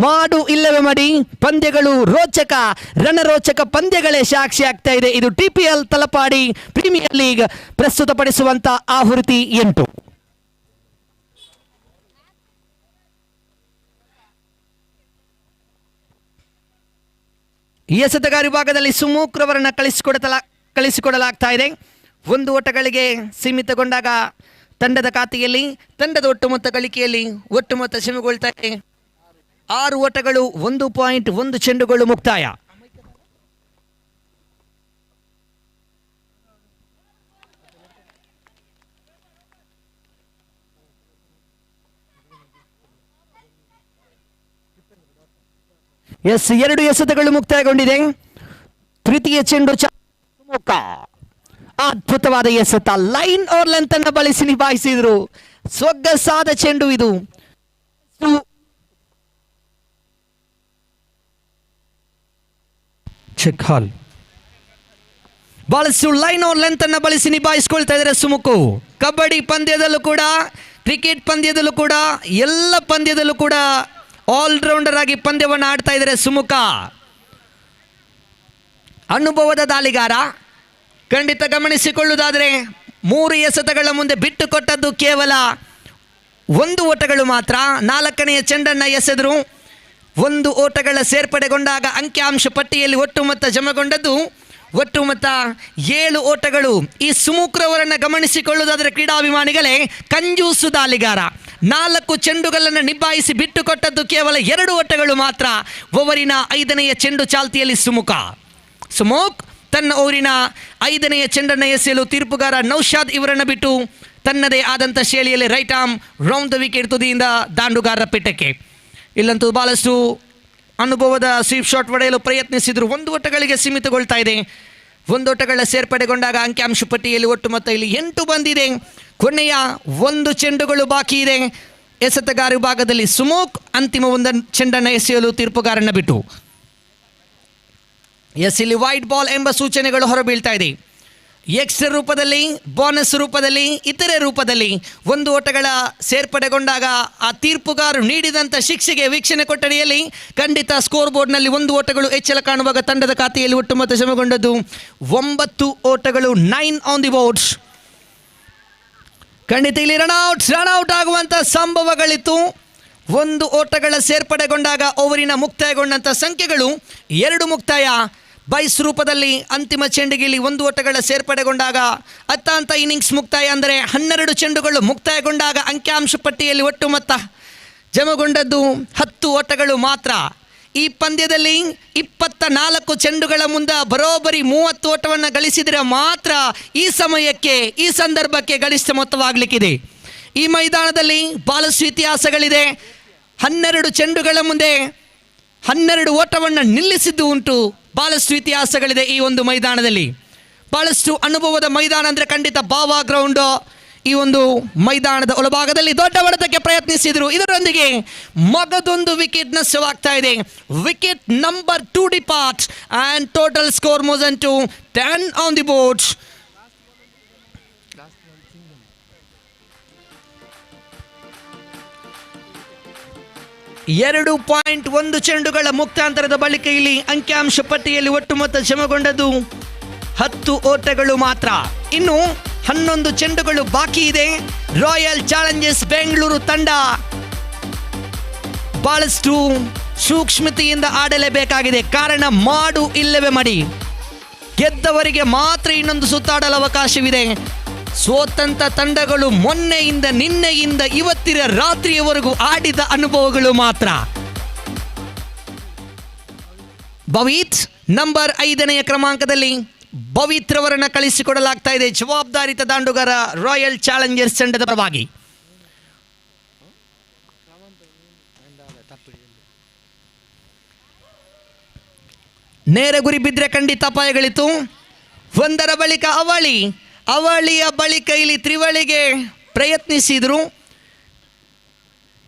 ಮಾಡು ಇಲ್ಲವೇ ಮಡಿ ಪಂದ್ಯಗಳು ರಣರೋಚಕ ಪಂದ್ಯಗಳೇ ಸಾಕ್ಷಿ ಆಗ್ತಾ ಇದೆ. ಇದು TPL ತಲಪಾಡಿ ಪ್ರೀಮಿಯರ್ ಲೀಗ್ ಪ್ರಸ್ತುತಪಡಿಸುವಂತ ಆವೃತ್ತಿ 8. ಈ ಎಸೆತಗಾರ ವಿಭಾಗದಲ್ಲಿ ಸುಮುಖ್ ರವರನ್ನ ಕಳಿಸಿಕೊಡಲಾಗ್ತಾ ಇದೆ. 1 ಓಟಗಳಿಗೆ ಸೀಮಿತಗೊಂಡಾಗ ತಂಡದ ಖಾತೆಯಲ್ಲಿ ತಂಡದ ಒಟ್ಟು ಮೊತ್ತ ಗಳಿಕೆಯಲ್ಲಿ ಒಟ್ಟು ಮೊತ್ತ ಸೀಮಿತಗೊಳ್ತಾ ಇದೆ. 6 ಓಟಗಳು 1.1 ಚೆಂಡುಗಳು ಮುಕ್ತಾಯ. ಎಸ್ 2 ಎಸೆತಗಳು ಮುಕ್ತಾಯಗೊಂಡಿದೆ. ತೃತೀಯ ಚೆಂಡು ಅದ್ಭುತವಾದ ಎಸೆತ, ಲೈನ್ ಆರ್ ಲೆಂತ್ ಅನ್ನು ಬಳಸಿ ನಿಭಾಯಿಸಿದ್ರು. ಸೊಗಸಾದ ಚೆಂಡು ಇದು. ಚೆಕ್ ಹಾಲ್ ಬಹಳಷ್ಟು ಲೈನ್ ಆರ್ ಲೆಂತ್ ಅನ್ನು ಬಳಸಿ ನಿಭಾಯಿಸಿಕೊಳ್ತಾ ಇದ್ದಾರೆ ಸುಮುಖು. ಕಬಡ್ಡಿ ಪಂದ್ಯದಲ್ಲೂ ಕೂಡ, ಕ್ರಿಕೆಟ್ ಪಂದ್ಯದಲ್ಲೂ ಕೂಡ, ಎಲ್ಲ ಪಂದ್ಯದಲ್ಲೂ ಕೂಡ ಆಲ್ರೌಂಡರ್ ಆಗಿ ಪಂದ್ಯವನ್ನು ಆಡ್ತಾ ಇದ್ದಾರೆ ಸುಮುಖ. ಅನುಭವದ ದಾಳಿಗಾರ. ಖಂಡಿತ ಗಮನಿಸಿಕೊಳ್ಳುವುದಾದರೆ 3 ಎಸೆತಗಳ ಮುಂದೆ ಬಿಟ್ಟು ಕೊಟ್ಟದ್ದು ಕೇವಲ 1 ಓಟಗಳು ಮಾತ್ರ. 4ನೆಯ ಚೆಂಡನ್ನು ಎಸೆದರು. 1 ಓಟಗಳ ಸೇರ್ಪಡೆಗೊಂಡಾಗ ಅಂಕಿಅಂಶ ಪಟ್ಟಿಯಲ್ಲಿ ಒಟ್ಟು ಮೊತ್ತ ಜಮಗೊಂಡದ್ದು ಒಟ್ಟು ಮೊತ್ತ 7 ಓಟಗಳು. ಈ ಸುಮುಖ್ರವರನ್ನು ಗಮನಿಸಿಕೊಳ್ಳುವುದಾದರೆ ಕ್ರೀಡಾಭಿಮಾನಿಗಳೇ, ಕಂಜೂಸು ದಾಳಿಗಾರ. 4 ಚೆಂಡುಗಳನ್ನು ನಿಭಾಯಿಸಿ ಬಿಟ್ಟು ಕೊಟ್ಟದ್ದು ಕೇವಲ 2 ಓಟಗಳು ಮಾತ್ರ. ಓವರಿನ 5ನೆಯ ಚೆಂಡು ಚಾಲ್ತಿಯಲ್ಲಿ ಸುಮುಖ್ ತನ್ನ ಓವರಿನ 5ನೆಯ ಚೆಂಡನ್ನು ಎಸೆಯಲು ತೀರ್ಪುಗಾರ ನೌಶಾದ್ ಇವರನ್ನು ಬಿಟ್ಟು ತನ್ನದೇ ಆದಂಥ ಶೈಲಿಯಲ್ಲಿ right arm round the wicket ತುದಿಯಿಂದ ದಾಂಡುಗಾರರ ಪಿಟ್ಟಕ್ಕೆ. ಇಲ್ಲಂತೂ ಬಹಳಷ್ಟು ಅನುಭವದ ಸ್ವೀಪ್ ಶಾಟ್ ಹೊಡೆಯಲು ಪ್ರಯತ್ನಿಸಿದ್ರು. 1 ಓಟಗಳಿಗೆ ಸೀಮಿತಗೊಳ್ತಾ ಇದೆ. 1 ಓಟಗಳ ಸೇರ್ಪಡೆಗೊಂಡಾಗ ಅಂಕಿಅಂಶ ಪಟ್ಟಿಯಲ್ಲಿ ಒಟ್ಟು ಮೊತ್ತ ಇಲ್ಲಿ 8 ಬಂದಿದೆ. ಕೊನೆಯ 1 ಚೆಂಡುಗಳು ಬಾಕಿ ಇದೆ. ಎಸೆತಗಾರ ವಿಭಾಗದಲ್ಲಿ ಸುಮುಖ್ ಅಂತಿಮ 1 ಚೆಂಡನ್ನು ಎಸೆಯಲು ತೀರ್ಪುಗಾರನ ಬಿಟ್ಟು. ಎಸ್, ಇಲ್ಲಿ ವೈಟ್ ಬಾಲ್ ಎಂಬ ಸೂಚನೆಗಳು ಹೊರಬೀಳ್ತಾ ಇದೆ. ಎಕ್ಸ್ಟ್ರಾ ರೂಪದಲ್ಲಿ, ಬೋನಸ್ ರೂಪದಲ್ಲಿ, ಇತರೆ ರೂಪದಲ್ಲಿ 1 ಓಟಗಳ ಸೇರ್ಪಡೆಗೊಂಡಾಗ ಆ ತೀರ್ಪುಗಾರರು ನೀಡಿದಂಥ ಶಿಕ್ಷೆಗೆ ವೀಕ್ಷಣೆ ಕೊಠಡಿಯಲ್ಲಿ ಖಂಡಿತ ಸ್ಕೋರ್ ಬೋರ್ಡ್ನಲ್ಲಿ 1 ಓಟಗಳು ಹೆಚ್ಚಳ ಕಾಣುವಾಗ ತಂಡದ ಖಾತೆಯಲ್ಲಿ ಒಟ್ಟು ಮೊತ್ತ ಜಮಗೊಂಡದ್ದು 9 ಓಟಗಳು, 9 ಆನ್ ದಿ ಬೋರ್ಡ್ಸ್. ಖಂಡಿತ ಇಲ್ಲಿ ರನ್ಔಟ್ ಆಗುವಂಥ ಸಂಭವಗಳಿತ್ತು. 1 ಓಟಗಳ ಸೇರ್ಪಡೆಗೊಂಡಾಗ ಓವರಿನ ಮುಕ್ತಾಯಗೊಂಡಂಥ ಸಂಖ್ಯೆಗಳು 2 ಮುಕ್ತಾಯ. ಬೈಸ್ ರೂಪದಲ್ಲಿ ಅಂತಿಮ ಚೆಂಡಿಗೆ ಇಲ್ಲಿ 1 ಓಟಗಳ ಸೇರ್ಪಡೆಗೊಂಡಾಗ ಅತ್ತಾಂತ ಇನ್ನಿಂಗ್ಸ್ ಮುಕ್ತಾಯ, ಅಂದರೆ 12 ಚೆಂಡುಗಳು ಮುಕ್ತಾಯಗೊಂಡಾಗ ಅಂಕಿಅಂಶ ಪಟ್ಟಿಯಲ್ಲಿ ಒಟ್ಟು ಮೊತ್ತ ಜಮಗೊಂಡದ್ದು 10 ಓಟಗಳು ಮಾತ್ರ. ಈ ಪಂದ್ಯದಲ್ಲಿ 24 ಚೆಂಡುಗಳ ಮುಂದೆ ಬರೋಬ್ಬರಿ 30 ಓಟವನ್ನು ಗಳಿಸಿದರೆ ಮಾತ್ರ ಈ ಸಮಯಕ್ಕೆ, ಈ ಸಂದರ್ಭಕ್ಕೆ ಗರಿಷ್ಠ ಮೊತ್ತವಾಗಲಿಕ್ಕಿದೆ. ಈ ಮೈದಾನದಲ್ಲಿ ಬಹಳಷ್ಟು ಇತಿಹಾಸಗಳಿದೆ. 12 ಚೆಂಡುಗಳ ಮುಂದೆ 12 ಓಟವನ್ನು ನಿಲ್ಲಿಸಿದ್ದು ಉಂಟು. ಬಹಳಷ್ಟು ಇತಿಹಾಸಗಳಿದೆ ಈ ಒಂದು ಮೈದಾನದಲ್ಲಿ. ಬಹಳಷ್ಟು ಅನುಭವದ ಮೈದಾನ ಅಂದರೆ ಖಂಡಿತ ಬಾವಾ ಗ್ರೌಂಡು. ಈ ಒಂದು ಮೈದಾನದ ಒಳಭಾಗದಲ್ಲಿ ದೊಡ್ಡ ಹೊಡೆತಕ್ಕೆ ಪ್ರಯತ್ನಿಸಿದರು. ಇದರೊಂದಿಗೆ ಮಗದೊಂದು ವಿಕೆಟ್ ನಷ್ಟವಾಗ್ತಾ ಇದೆ. Wicket number 2 depart and total score moves to 10 on the boards. ಎರಡು 2.1 ಚೆಂಡುಗಳ ಮುಕ್ತಾಂತರದ ಬಳಿಕ ಇಲ್ಲಿ ಅಂಕಿಅಂಶ ಪಟ್ಟಿಯಲ್ಲಿ ಒಟ್ಟು ಮೊತ್ತ ಜಮಗೊಂಡದ್ದು 10 ಓಟಗಳು ಮಾತ್ರ. ಇನ್ನು 11 ಚೆಂಡುಗಳು ಬಾಕಿ ಇದೆ. ರಾಯಲ್ ಚಾಲೆಂಜರ್ಸ್ ಬೆಂಗಳೂರು ತಂಡ ಬಹಳಷ್ಟು ಸೂಕ್ಷ್ಮತೆಯಿಂದ ಆಡಲೇಬೇಕಾಗಿದೆ. ಕಾರಣ ಮಾಡು ಇಲ್ಲವೇ ಮಡಿ, ಗೆದ್ದವರಿಗೆ ಮಾತ್ರ ಇನ್ನೊಂದು ಸುತ್ತಾಡಲು ಅವಕಾಶವಿದೆ. ಸ್ವತಂತ್ರ ತಂಡಗಳು ಮೊನ್ನೆಯಿಂದ ನಿನ್ನೆಯಿಂದ ಇವತ್ತಿನ ರಾತ್ರಿಯವರೆಗೂ ಆಡಿದ ಅನುಭವಗಳು ಮಾತ್ರ. ಭವಿತ್ ನಂಬರ್ 5ನೆಯ ಕ್ರಮಾಂಕದಲ್ಲಿ ಭವಿತ್ರವರನ್ನು ಕಳಿಸಿಕೊಡಲಾಗ್ತಾ ಇದೆ. ಜವಾಬ್ದಾರಿತ ದಾಂಡುಗಾರ ರಾಯಲ್ ಚಾಲೆಂಜರ್ಸ್ ತಂಡದ ಪರವಾಗಿ. ನೇರ ಗುರಿ ಬಿದ್ದರೆ ಖಂಡಿತ ಅಪಾಯಗಳಿತ್ತು. 1ರ ಬಳಿಕ ಅವಳಿಯ ಬಳಿಕ ಇಲ್ಲಿ ತ್ರಿವಳಿಗೆ ಪ್ರಯತ್ನಿಸಿದರು.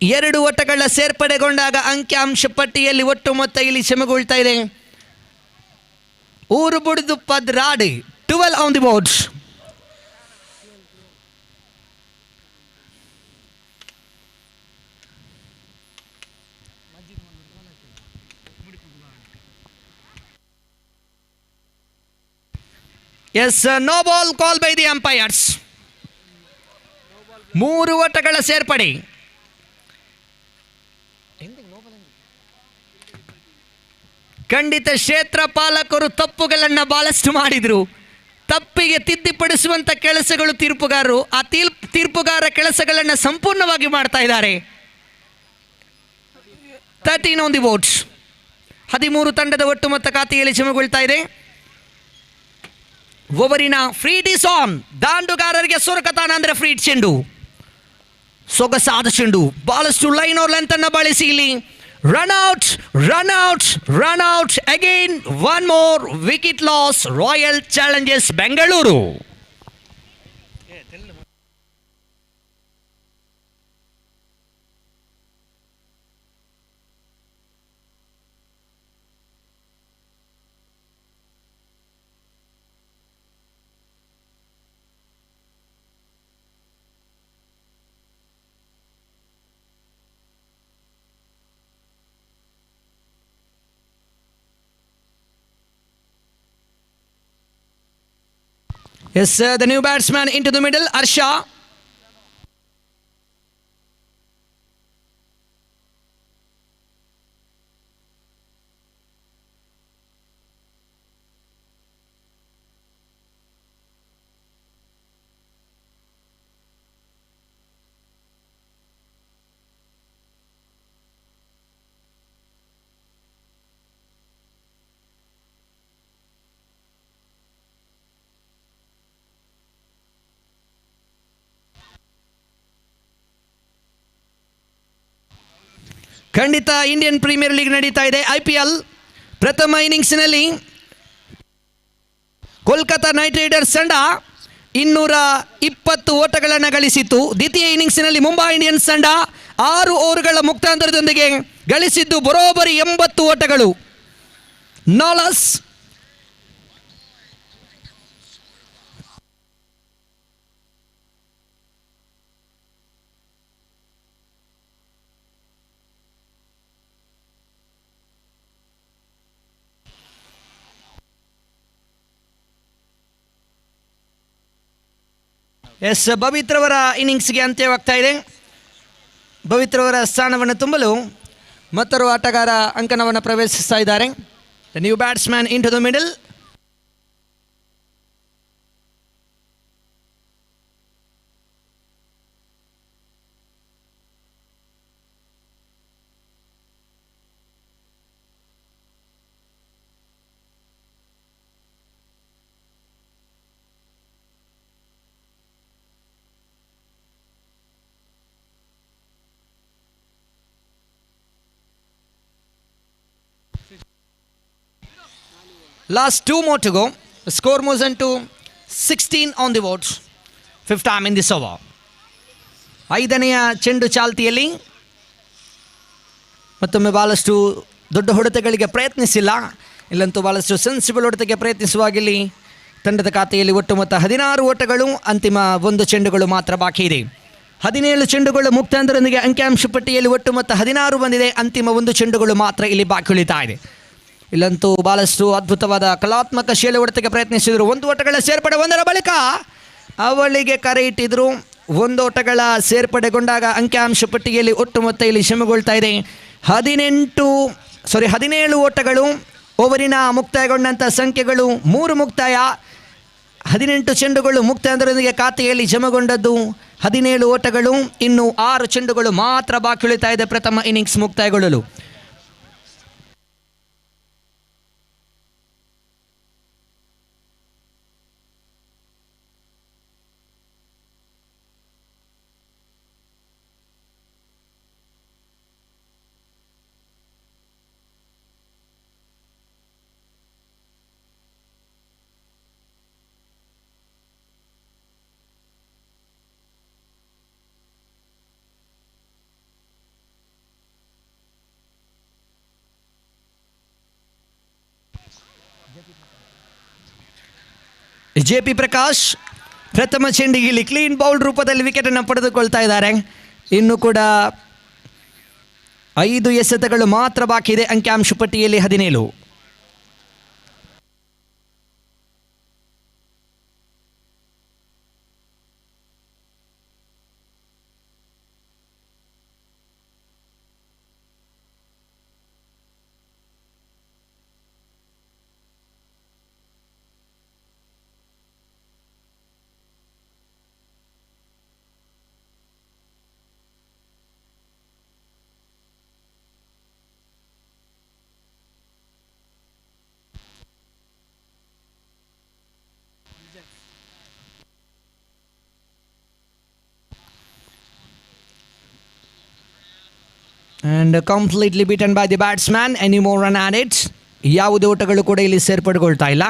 2 ಓಟಗಳ ಸೇರ್ಪಡೆಗೊಂಡಾಗ ಅಂಕಿಅಂಶ ಪಟ್ಟಿಯಲ್ಲಿ ಒಟ್ಟು ಮೊತ್ತ ಇಲ್ಲಿ ಕ್ಷಮೆಗೊಳ್ತಾ ಇದೆ. ಊರು ಬುಡಿದು Padradi 12 on the boards. Yes, no ball call by the umpires. 3 ಓಟಗಳ ಸೇರ್ಪಡೆ. ಖಂಡಿತ ಕ್ಷೇತ್ರ ಪಾಲಕರು ತಪ್ಪುಗಳನ್ನು ಬಹಳಷ್ಟು ಮಾಡಿದರು. ತಪ್ಪಿಗೆ ತಿದ್ದುಪಡಿಸುವಂಥ ಕೆಲಸಗಳು ತೀರ್ಪುಗಾರರು ಆ ತೀರ್ಪುಗಾರ ಕೆಲಸಗಳನ್ನು ಸಂಪೂರ್ಣವಾಗಿ ಮಾಡ್ತಾ ಇದ್ದಾರೆ. 13 ಆನ್ ದಿ ವೋಟ್ಸ್. 13 ತಂಡದ ಒಟ್ಟು ಮೊತ್ತ ಖಾತೆಯಲ್ಲಿ ಜಮಗೊಳ್ತಾ ಇದೆ. ಓವರಿನ ಫ್ರೀಟ್ ಈಸ್ ಆನ್. ದಾಂಡುಗಾರರಿಗೆ ಸುರಕತಾನ ಅಂದರೆ ಫ್ರೀಟ್ ಚೆಂಡು, ಸೊಗಸಾದ ಚೆಂಡು, ಬಹಳಷ್ಟು ಲೈನ್ ಆರ್ ಲೆಂತ್ ಅನ್ನು ಬಳಸಿ ಇಲ್ಲಿ run out run out run out again one more wicket loss. Royal Challengers Bengaluru. Yes, sir, the new batsman into the middle, Arsha. ಖಂಡಿತ ಇಂಡಿಯನ್ ಪ್ರೀಮಿಯರ್ ಲೀಗ್ ನಡೀತಾ ಇದೆ. IPL ಪ್ರಥಮ ಇನ್ನಿಂಗ್ಸ್ನಲ್ಲಿ ಕೋಲ್ಕತಾ ನೈಟ್ ರೈಡರ್ಸ್ ತಂಡ 220 ಓಟಗಳನ್ನು ಗಳಿಸಿತ್ತು. ದ್ವಿತೀಯ ಇನ್ನಿಂಗ್ಸ್ನಲ್ಲಿ ಮುಂಬೈ ಇಂಡಿಯನ್ಸ್ ತಂಡ 6 ಓವರ್ಗಳ ಮುಕ್ತಾಂತರದೊಂದಿಗೆ ಗಳಿಸಿದ್ದು ಬರೋಬ್ಬರಿ 80 ಓಟಗಳು. ನಾಲಸ್ ಎಸ್, ಪವಿತ್ರವರ ಇನ್ನಿಂಗ್ಸ್ಗೆ ಅಂತ್ಯವಾಗ್ತಾ ಇದೆ. ಪವಿತ್ರವರ ಸ್ಥಾನವನ್ನು ತುಂಬಲು ಮತ್ತೊರು ಆಟಗಾರ ಅಂಕಣವನ್ನು ಪ್ರವೇಶಿಸ್ತಾ ಇದ್ದಾರೆ. The new batsman in to the middle. Last 2 more to go. The score moves into 16 on the votes. 5th time in this over. 5ನೆಯ ಚೆಂಡು ಚಾಲ್ತಿಯಲ್ಲಿ ಮತ್ತೊಮ್ಮೆ ಭಾಳಷ್ಟು ದೊಡ್ಡ ಹೊಡೆತಗಳಿಗೆ ಪ್ರಯತ್ನಿಸಿಲ್ಲ. ಇಲ್ಲಂತೂ ಭಾಳಷ್ಟು ಸೆನ್ಸಿಬಲ್ ಹೊಡೆತಕ್ಕೆ ಪ್ರಯತ್ನಿಸುವಾಗಿಲ್ಲಿ ತಂಡದ ಖಾತೆಯಲ್ಲಿ ಒಟ್ಟು ಮೊತ್ತ 16 ಓಟಗಳು, ಅಂತಿಮ 1 ಚೆಂಡುಗಳು ಮಾತ್ರ ಬಾಕಿ ಇದೆ. 17 ಚೆಂಡುಗಳು ಮುಕ್ತಾಂತರದೊಂದಿಗೆ ಅಂಕಿಅಂಶ ಪಟ್ಟಿಯಲ್ಲಿ ಒಟ್ಟು ಮೊತ್ತ 16 ಬಂದಿದೆ. ಅಂತಿಮ 1 ಚೆಂಡುಗಳು ಮಾತ್ರ ಇಲ್ಲಿ ಬಾಕಿ ಉಳಿತಾ ಇದೆ. ಇಲ್ಲಂತೂ ಭಾಳಷ್ಟು ಅದ್ಭುತವಾದ ಕಲಾತ್ಮಕ ಶೈಲಿ ಹೊಡೆತಕ್ಕೆ ಪ್ರಯತ್ನಿಸಿದರು. 1 ಓಟಗಳ ಸೇರ್ಪಡೆ, 1ರ ಬಳಿಕ ಅವಳಿಗೆ ಕರೆ ಇಟ್ಟಿದ್ರು. 1 ಓಟಗಳ ಸೇರ್ಪಡೆಗೊಂಡಾಗ ಅಂಕಿಅಂಶ ಪಟ್ಟಿಯಲ್ಲಿ ಒಟ್ಟು ಮೊತ್ತ ಇಲ್ಲಿ ಶ್ರಮಗೊಳ್ತಾ ಇದೆ. 17 ಓಟಗಳು. ಓವರಿನ ಮುಕ್ತಾಯಗೊಂಡಂಥ ಸಂಖ್ಯೆಗಳು 3 ಮುಕ್ತಾಯ. 18 ಚೆಂಡುಗಳು ಮುಕ್ತಾಯದೊಂದಿಗೆ ಖಾತೆಯಲ್ಲಿ ಜಮಗೊಂಡದ್ದು 17 ಓಟಗಳು. ಇನ್ನು 6 ಚೆಂಡುಗಳು ಮಾತ್ರ ಬಾಕಿ ಉಳಿತಾ ಇದೆ ಪ್ರಥಮ ಇನ್ನಿಂಗ್ಸ್ ಮುಕ್ತಾಯಗೊಳ್ಳಲು. JP ಪ್ರಕಾಶ್ ಪ್ರಥಮ ಚೆಂಡಿಗೆ ಕ್ಲೀನ್ ಬೌಲ್ಡ್ ರೂಪದಲ್ಲಿ ವಿಕೆಟನ್ನು ಪಡೆದುಕೊಳ್ತಾ ಇದ್ದಾರೆ. ಇನ್ನು ಕೂಡ 5 ಎಸೆತಗಳು ಮಾತ್ರ ಬಾಕಿ ಇದೆ ಅಂಕಿಅಂಶ ಪಟ್ಟಿಯಲ್ಲಿ 17. and completely beaten by the batsman. Any more run added? ಯಾವುದೇ ಓಟಗಳು ಕೂಡ ಇಲ್ಲಿ ಸೇರ್ಪಡೆಗೊಳ್ತಾ ಇಲ್ಲ.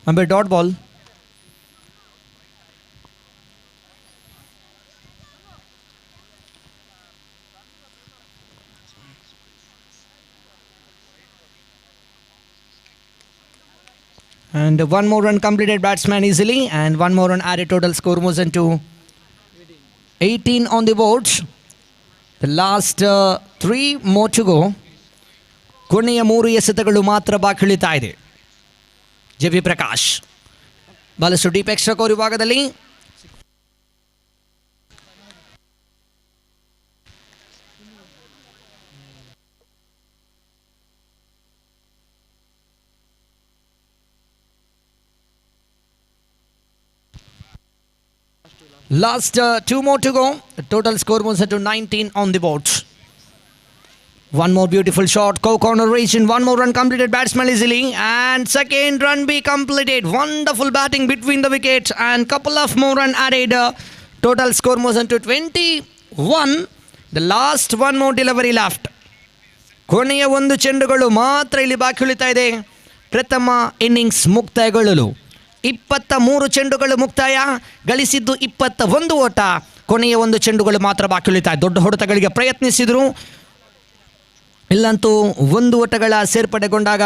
Umpire dot ball. And one more run completed batsman easily, and one more run added. Total score moves into 18 on the board. The last 3 more to go. ಕೊನೆಯ 3 ಎಸೆತಗಳು ಮಾತ್ರ ಬಾಕಿ ಉಳಿತಾ ಇದೆ. ಜೆ.ವಿ. ಪ್ರಕಾಶ್ ಬಹಳಷ್ಟು ಡೀಪ್ ಎಕ್ಸ್ಟ್ರಾ ಕೋರ್ ವಿಭಾಗದಲ್ಲಿ last 2 more to go. The total score moves to 19 on the board. One more beautiful shot, corner region, one more run completed, batsman easily, and second run be completed. Wonderful batting between the wickets and couple of more run added. Total score moves into 21. The last one more delivery left. ಕೊನೆಯ 1 ಚೆಂಡುಗಳು ಮಾತ್ರ ಇಲ್ಲಿ ಬಾಕಿ ಉಳಿತಾ ಇದೆ. ಪ್ರಥಮ ಇನ್ನಿಂಗ್ಸ್ ಮುಕ್ತಾಯಗೊಳ್ಳಲು 23 ಚೆಂಡುಗಳು ಮುಕ್ತಾಯ, ಗಳಿಸಿದ್ದು 21 ಓಟ. ಕೊನೆಯ 1 ಚೆಂಡುಗಳು ಮಾತ್ರ ಬಾಕಿ ಉಳಿತಾ ಇದೆ. ದೊಡ್ಡ ಹೊಡೆತಗಳಿಗೆ ಪ್ರಯತ್ನಿಸಿದರು, ಇಲ್ಲಂತೂ 1 ಓಟಗಳ ಸೇರ್ಪಡೆಗೊಂಡಾಗ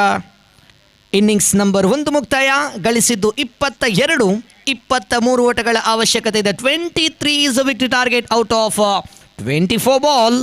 ಇನ್ನಿಂಗ್ಸ್ ನಂಬರ್ 1 ಮುಕ್ತಾಯ, ಗಳಿಸಿದ್ದು 22. 23 ಓಟಗಳ ಅವಶ್ಯಕತೆ ಇದೆ. 23 is a victory target out of 24 ball.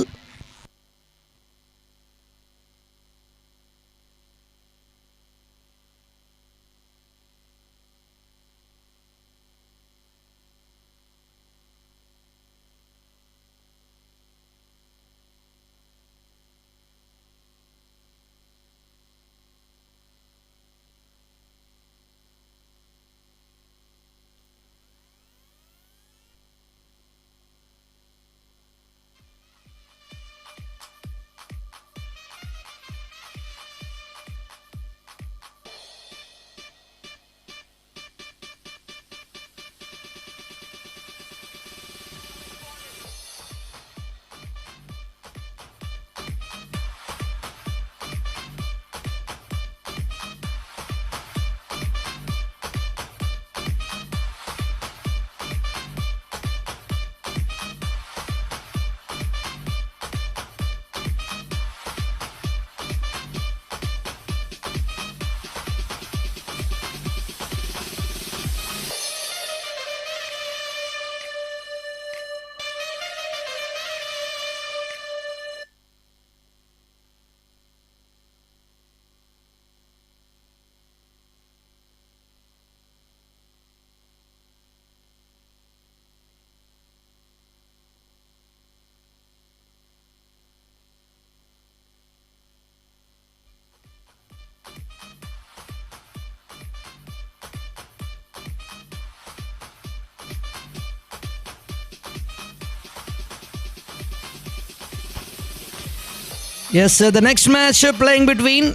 Yes, the next match playing between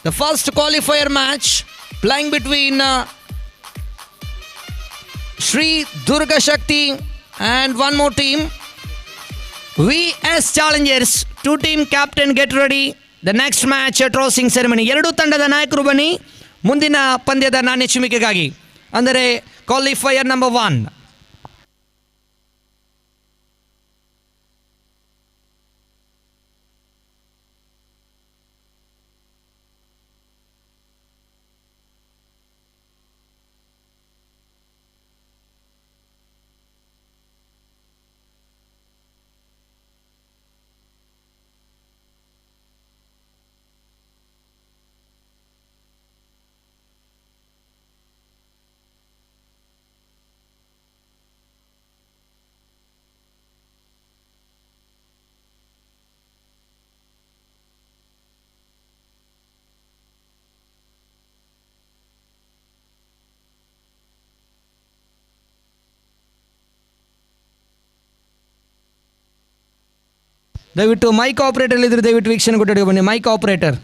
the first qualifier match playing between Sri Durga Shakti and one more team, VS Challengers. 2 team captain get ready. The next match tossing ceremony. 2 ತಂಡದ ನಾಯಕರು ಬನ್ನಿ ಮುಂದಿನ ಪಂದ್ಯದ ನಾಣ್ಯ ಚಿಮ್ಮಿಕೆಗಾಗಿ. ಅಂದರೆ ಕ್ವಾಲಿಫೈಯರ್ ನಂಬರ್ 1. ದಯವಿಟ್ಟು ಮೈಕ್ ಆಪರೇಟರ್ ಇದ್ರೆ ದಯವಿಟ್ಟು ವೀಕ್ಷಣೆ ಕೊಟ್ಟು ಬನ್ನಿ. Mike operator.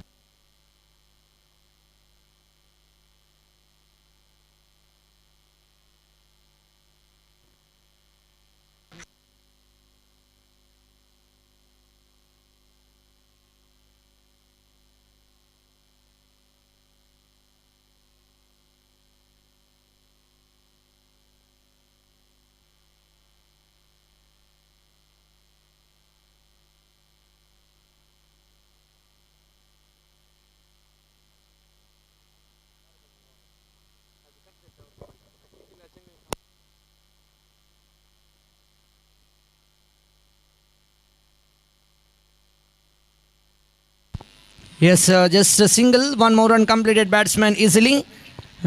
Yes, just a single, one more run completed batsman easily,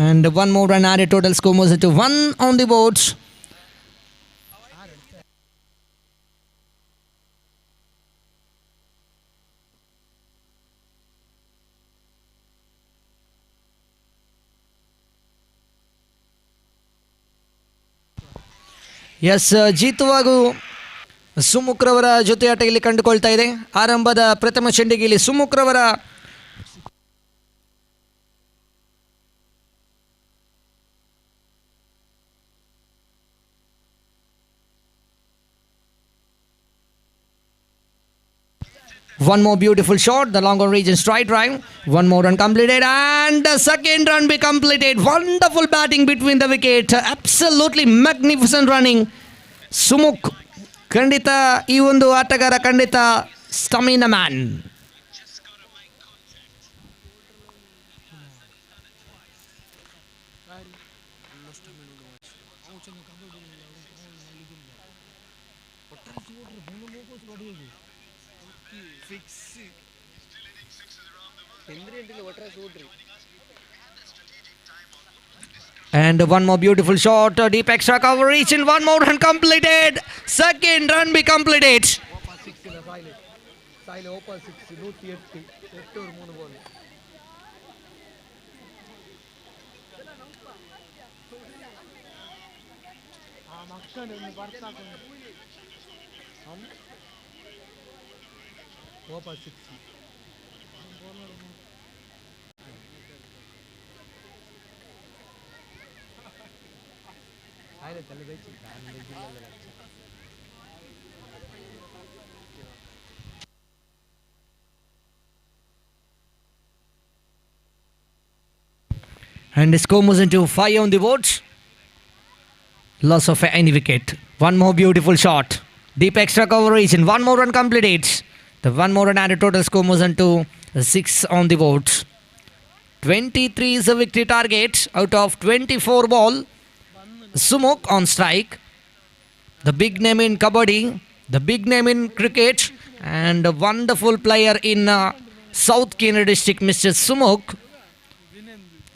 and one more run added. Total score moves to 1 on the boards. Yes, Jeetu ಹಾಗೂ ಸುಮುಖ್ರವರ ಜೊತೆಯಾಟ ಇಲ್ಲಿ ಕಂಡುಕೊಳ್ತಾ ಇದೆ. ಆರಂಭದ ಪ್ರಥಮ ಚೆಂಡಿಗೆ ಇಲ್ಲಿ ಸುಮುಖ್ರವರ one more beautiful shot, the long on region straight drive, one more run completed, and the second run be completed. Wonderful batting between the wicket, absolutely magnificent running. Sumukh ಖಂಡಿತ ಈ ಒಂದು ಆಟಗಾರ ಖಂಡಿತ ಸ್ಟಮಿನಾ man. And one more beautiful shot, deep extra coverage, and one more run completed. Second run be completed. And the score moves into 5 on the boards. Loss of any wicket. One more beautiful shot. Deep extra coverage and one more run completed. The one more run added, total score moves into 6 on the boards. 23 is the victory target out of 24 ball. Sumukh on strike. The big name in kabaddi, the big name in cricket, and a wonderful player in South Kenya district, Mr. Sumukh.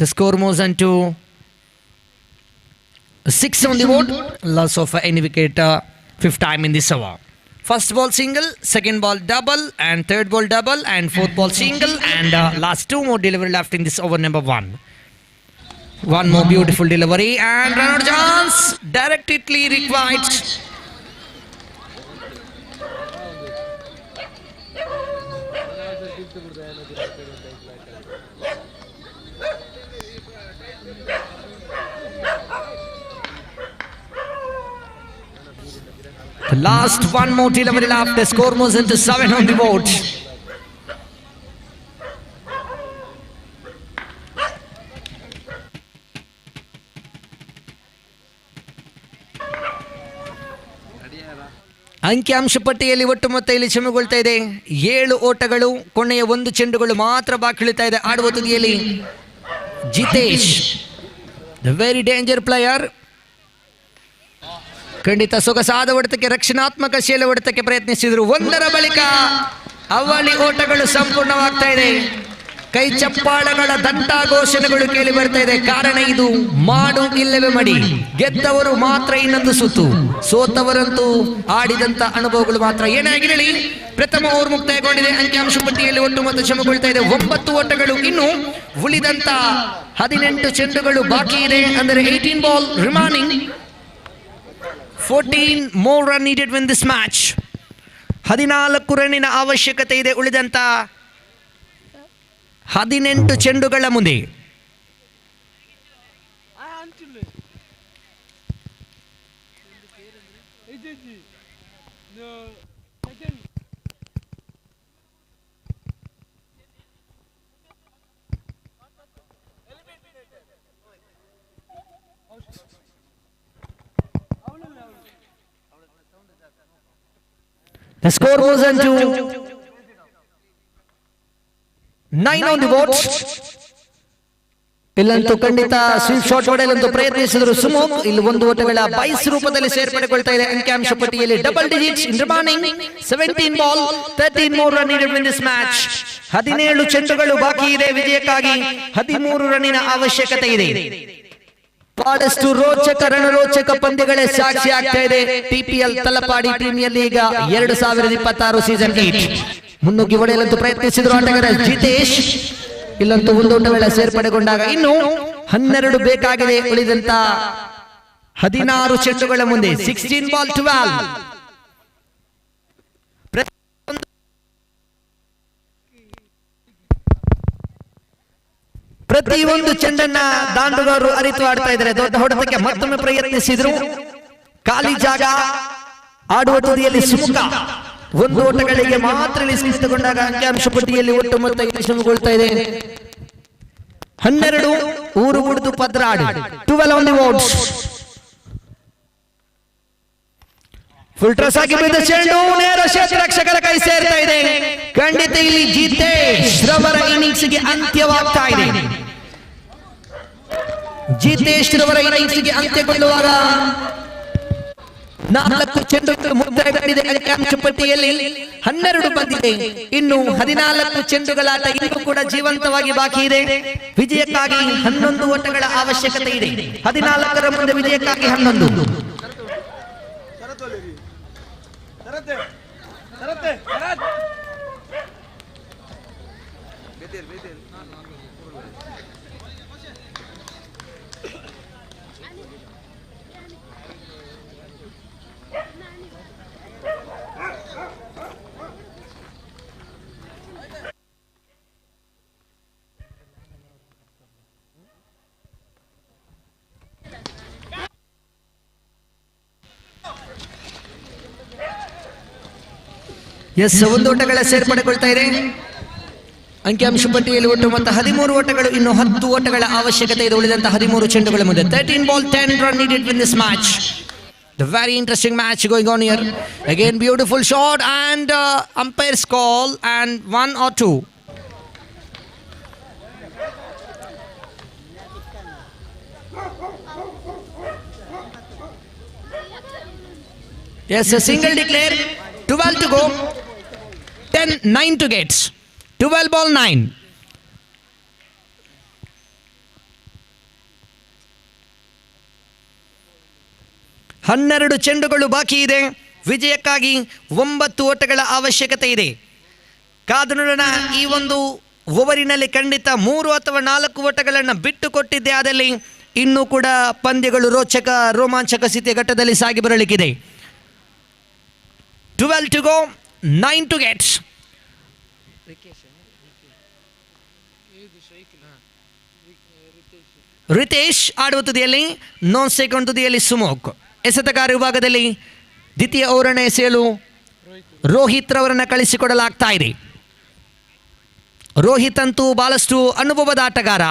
The score moves into 6 on the board. Loss of any wicket, fifth time in this over. First ball single, second ball double, and third ball double, and fourth ball single, and last 2 more delivery left in this over number 1. One more beautiful delivery, and run out chance, directly required. The last one more delivery left, the score moves into 7 on the board. ಅಂಕಿಅಂಶ ಪಟ್ಟಿಯಲ್ಲಿ ಒಟ್ಟು ಮೊತ್ತ ಇಲ್ಲಿ ಚಮಗೊಳ್ತಾ ಇದೆ. 7 ಓಟಗಳು, ಕೊನೆಯ 1 ಚೆಂಡುಗಳು ಮಾತ್ರ ಬಾಕಿ ಉಳಿತಾ ಇದೆ. ಆಡುವ ತುದಿಯಲ್ಲಿ Jitesh, the very danger player. ಖಂಡಿತ ಸೊಗಸಾದ ಹೊಡೆತಕ್ಕೆ, ರಕ್ಷಣಾತ್ಮಕ ಶೈಲ ಹೊಡೆತಕ್ಕೆ ಪ್ರಯತ್ನಿಸಿದರು. ಒಂದರ ಬಳಿಕ ಅವಳಿ ಓಟಗಳು ಸಂಪೂರ್ಣವಾಗ್ತಾ ಇದೆ. ಕೈ ಚಪ್ಪಾಳಗಳ ದಟ್ಟ ಘೋಷಣೆಗಳು ಕೇಳಿ ಬರ್ತಾ ಇದೆ. ಕಾರಣ ಇದು ಮಾಡು ಇಲ್ಲವೇ ಮಡಿ. ಗೆದ್ದವರು ಮಾತ್ರ ಇನ್ನೊಂದು ಸುತ್ತು, ಸೋತವರಂತೂ ಆಡಿದಂತ ಅನುಭವಗಳು ಮಾತ್ರ. ಏನಾಗಿರಲಿ, ಪ್ರಥಮ ಓವರ್ ಮುಕ್ತಾಯಗೊಂಡಿದೆ. ಅಂಕಿಅಂಶ ಪಟ್ಟಿಯಲ್ಲಿ ಒಟ್ಟು ಮೊತ್ತ ಚಮಗೊಳ್ತಾ ಇದೆ. 9 ಓಟಗಳು ಇನ್ನು ಉಳಿದಂತ 18 ಚೆಂಡುಗಳು ಬಾಕಿ ಇದೆ. ಅಂದರೆ 18 ball remaining. 14 more run needed win this match. 14 ರನ್ನಿನ ಅವಶ್ಯಕತೆ ಇದೆ ಉಳಿದಂತ 18 ಚೆಂಡುಗಳ ಮುಂದೆ. The score moves on to 9 on the board. ಇಲ್ಲಂತೂ ಖಂಡಿತ ಸ್ವೀಪ್ ಶಾಟ್ ಹೊಡೆಯಲಂತೂ ಪ್ರಯತ್ನಿಸಿದರು ಸುಮುಖ್. ಇಲ್ಲಿ 1 ಓಟಗಳ ಬೈಸ್ ರೂಪದಲ್ಲಿ ಸೇರ್ಪಡೆಗೊಳ್ತಾ ಇದೆ ಅಂಕಿಅಂಶ ಪಟ್ಟಿಯಲ್ಲಿ. Double digits in remaining 17 ball 13 more run needed in this match. 17 ಚೆಂಡುಗಳು ಬಾಕಿ ಇದೆ ವಿಜಯಕ್ಕಾಗಿ. 13 ರನ್ನಿನ ಅವಶ್ಯಕತೆ ಇದೆ. ಬಹಳಷ್ಟು ರೋಚಕ ರಣರೋಚಕ ಪಂದ್ಯಗಳೇ ಸಾಕ್ಷಿ ಆಗ್ತಾ ಇದೆ. TPL Talapady premier league 2026 season 8 ಮುನ್ನುಗ್ಗಿ ಹೊಡೆಯಲಂತೂ ಪ್ರಯತ್ನಿಸಿದ್ರು ಆಟಗಾರ ಜಿತೇಶ್. ಇಲ್ಲಂತೂ 1 ಓಟಗಳ ಸೇರ್ಪಡೆಗೊಂಡಾಗ ಇನ್ನು 12 ಬೇಕಾಗಿದೆ ಉಳಿದಂತ 16 ಚೆಂಡುಗಳ ಮುಂದೆ. 16 ಬಾಲ್ 12. ಪ್ರತಿಯೊಂದು ಚೆಂಡನ್ನ ದಾಂಡುಗಾರರು ಅರಿತು ಆಡ್ತಾ ಇದ್ದಾರೆ. ದೊಡ್ಡ ಹೊಡೆತಕ್ಕೆ ಮತ್ತೊಮ್ಮೆ ಪ್ರಯತ್ನಿಸಿದ್ರು. ಖಾಲಿ ಜಾಗ ಆಡುವ ತುದಿಯಲ್ಲಿ ಸುಮುಖ. 1 ಓಟಗಳಿಗೆ ಮಾತ್ರ ನಿಷ್ಕ್ರಿಯಗೊಂಡಾಗ ಅಂಕಿಅಂಶ ಪಟ್ಟಿಯಲ್ಲಿ ಒಟ್ಟು ಮೊತ್ತ ಇಳಿಸಿಕೊಳ್ಳುತ್ತಾ ಇದೆ. 12 ಊರು ಉಳಿದು Padradi. 12 on the boards. Full toss ಆಗಿ ಬಿದ್ದ ಚೆಂಡು ನೇರ ಕ್ಷೇತ್ರ ರಕ್ಷಕರ ಕೈ ಸೇರ್ತಾ ಇದೆ. ಖಂಡಿತ ಇಲ್ಲಿ ಜಿತೇಶ್ ರವರ ಇನ್ನಿಂಗ್ಸ್ಗೆ ಅಂತ್ಯವಾಗ್ತಾ ಇದೆ. ಜಿತೇಶ್ ರವರ ಇನ್ನಿಂಗ್ಸ್ಗೆ ಅಂತ್ಯಗೊಳ್ಳುವಾಗ 4 ಚೆಂಡುಗಳು ಮುಕ್ತಾಯಗೊಂಡಿದೆ ಅಂಕಿಅಂಶ ಪಟ್ಟಿಯಲ್ಲಿ. 12 ಬಂದಿದೆ. ಇನ್ನು 14 ಚೆಂಡುಗಳಾಟ ಇನ್ನೂ ಕೂಡ ಜೀವಂತವಾಗಿ ಬಾಕಿ ಇದೆ. ವಿಜಯಕ್ಕಾಗಿ 11 ಓಟಗಳ ಅವಶ್ಯಕತೆ ಇದೆ. 14ರ ಮುಂದೆ ವಿಜಯಕ್ಕಾಗಿ 11. ಎಸ್ 1 ಓಟಗಳ ಸೇರ್ಪಡೆಗೊಳ್ತಾ ಇದೆ ಅಂಕಿಅಂಶ ಪಟ್ಟಿಯಲ್ಲಿ. ಒಟ್ಟು ಮೊತ್ತ 13 ಓಟಗಳು. ಇನ್ನು 10 ಓಟಗಳ ಅವಶ್ಯಕತೆ ಇದೆ ಉಳಿದಂತ 13 ಚೆಂಡುಗಳ ಮುಂದೆ. 13 ball 10 run needed in this match. The very interesting match going on here. Again beautiful shot and umpire's call and 1 or 2. Yes, a single declare. 12 to go. 9 to get. 12 ball 9. ಹನ್ನೆರಡು ಚೆಂಡುಗಳು ಬಾಕಿ ಇದೆ. ವಿಜಯಕ್ಕಾಗಿ 9 ಓಟಗಳ ಅವಶ್ಯಕತೆ ಇದೆ. ಕಾದು ನೋಡೋಣ. ಈ ಒಂದು ಓವರಿನಲ್ಲಿ ಖಂಡಿತ 3 ಅಥವಾ 4 ಓಟಗಳನ್ನು ಬಿಟ್ಟು ಕೊಟ್ಟಿದ್ದೆ ಆದಲ್ಲಿ ಇನ್ನೂ ಕೂಡ ಪಂದ್ಯಗಳು ರೋಚಕ ರೋಮಾಂಚಕ ಸ್ಥಿತಿಯ ಘಟ್ಟದಲ್ಲಿ ಸಾಗಿ ಬರಲಿಕ್ಕಿದೆ. 12 to go, 9 to get. Ritesh ಆಡುವ ತುದಿಯಲ್ಲಿ, ನಾನ್ ಸೆಕೆಂಡ್ ತುದಿಯಲ್ಲಿ ಸುಮುಖ್. ಎಸೆತಗಾರ ವಿಭಾಗದಲ್ಲಿ ದ್ವಿತೀಯ ಓವರನ್ನು ಎಸೆಯಲು ರೋಹಿತ್ ರವರನ್ನು ಕಳಿಸಿಕೊಡಲಾಗ್ತಾ ಇದೆ. ರೋಹಿತ್ ಅಂತೂ ಬಹಳಷ್ಟು ಅನುಭವದ ಆಟಗಾರ,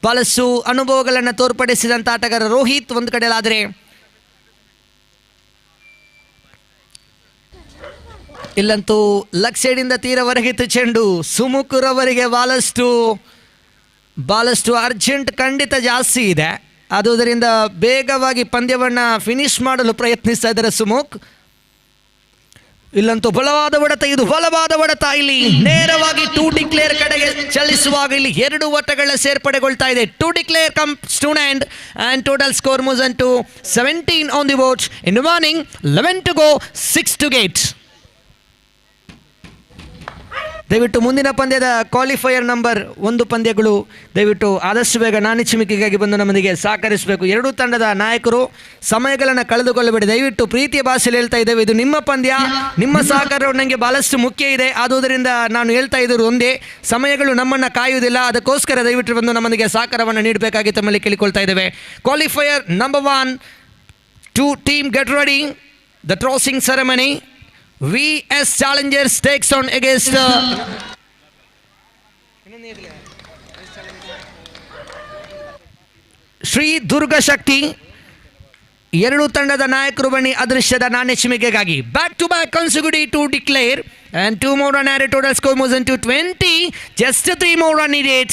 ಬಹಳಷ್ಟು ಅನುಭವಗಳನ್ನು ತೋರ್ಪಡಿಸಿದಂಥ ಆಟಗಾರ ರೋಹಿತ್ ಒಂದು ಕಡೆಯಲ್ಲಾದರೆ, ಇಲ್ಲಂತೂ ಲೆಗ್ ಸೈಡಿಂದ ತೀರ ಹೊರಗಿತ್ತು ಚೆಂಡು. ಸುಮುಖ್ ರವರಿಗೆ ಬಹಳಷ್ಟು ಅರ್ಜೆಂಟ್ ಖಂಡಿತ ಜಾಸ್ತಿ ಇದೆ. ಆದುದರಿಂದ ಬೇಗವಾಗಿ ಪಂದ್ಯವನ್ನು ಫಿನಿಶ್ ಮಾಡಲು ಪ್ರಯತ್ನಿಸ್ತಾ ಇದ್ದಾರೆ ಸುಮುಖ್. ಇಲ್ಲಂತೂ ಬಲವಾದ ಹೊಡೆತ, ಇದು ಬಲವಾದ ಹೊಡೆತ. ಇಲ್ಲಿ ನೇರವಾಗಿ 2 ಡಿಕ್ಲೇರ್ ಕಡೆಗೆ ಚಲಿಸುವಾಗ ಇಲ್ಲಿ 2 ಓಟಗಳ ಸೇರ್ಪಡೆಗೊಳ್ತಾ ಇದೆ. 2 declare comes to end and total score moves on to 17 on the board. In the morning 11 to go, 6 to get. ದಯವಿಟ್ಟು ಮುಂದಿನ ಪಂದ್ಯದ ಕ್ವಾಲಿಫೈಯರ್ ನಂಬರ್ 1 ಪಂದ್ಯಗಳು ದಯವಿಟ್ಟು ಆದಷ್ಟು ಬೇಗ ನಾಣಿಸುವಿಕೆಗಾಗಿ ಬಂದು ನಮ್ಮೊಂದಿಗೆ ಸಹಕರಿಸಬೇಕು. ಎರಡೂ ತಂಡದ ನಾಯಕರು ಸಮಯಗಳನ್ನು ಕಳೆದುಕೊಳ್ಳಬೇಡಿ. ದಯವಿಟ್ಟು ಪ್ರೀತಿಯ ಭಾಷೆಯಲ್ಲಿ ಹೇಳ್ತಾ ಇದ್ದೇವೆ, ಇದು ನಿಮ್ಮ ಪಂದ್ಯ, ನಿಮ್ಮ ಸಹಕಾರವು ನನಗೆ ಬಹಳಷ್ಟು ಮುಖ್ಯ ಇದೆ. ಆದುದರಿಂದ ನಾನು ಹೇಳ್ತಾ ಇದ್ದು ಒಂದೇ, ಸಮಯಗಳು ನಮ್ಮನ್ನು ಕಾಯುವುದಿಲ್ಲ. ಅದಕ್ಕೋಸ್ಕರ ದಯವಿಟ್ಟು ಬಂದು ನಮ್ಮೊಂದಿಗೆ ಸಹಕಾರವನ್ನು ನೀಡಬೇಕಾಗಿ ತಮ್ಮಲ್ಲಿ ಕೇಳಿಕೊಳ್ತಾ ಇದ್ದೇವೆ. Qualifier number 1, 2 team get ready. The tossing ceremony. VS Challengers takes on against Shri Durga Shakti. ಎರಡು ತಂಡದ ನಾಯಕರು ಬನ್ನಿ ಅದೃಶ್ಯದ ನಾಣ್ಯ ಚಿಮಿಕೆಗಾಗಿ. Back to back consecutive to declare and 2 more run added, total score moves into 20. Just 3 more run needed.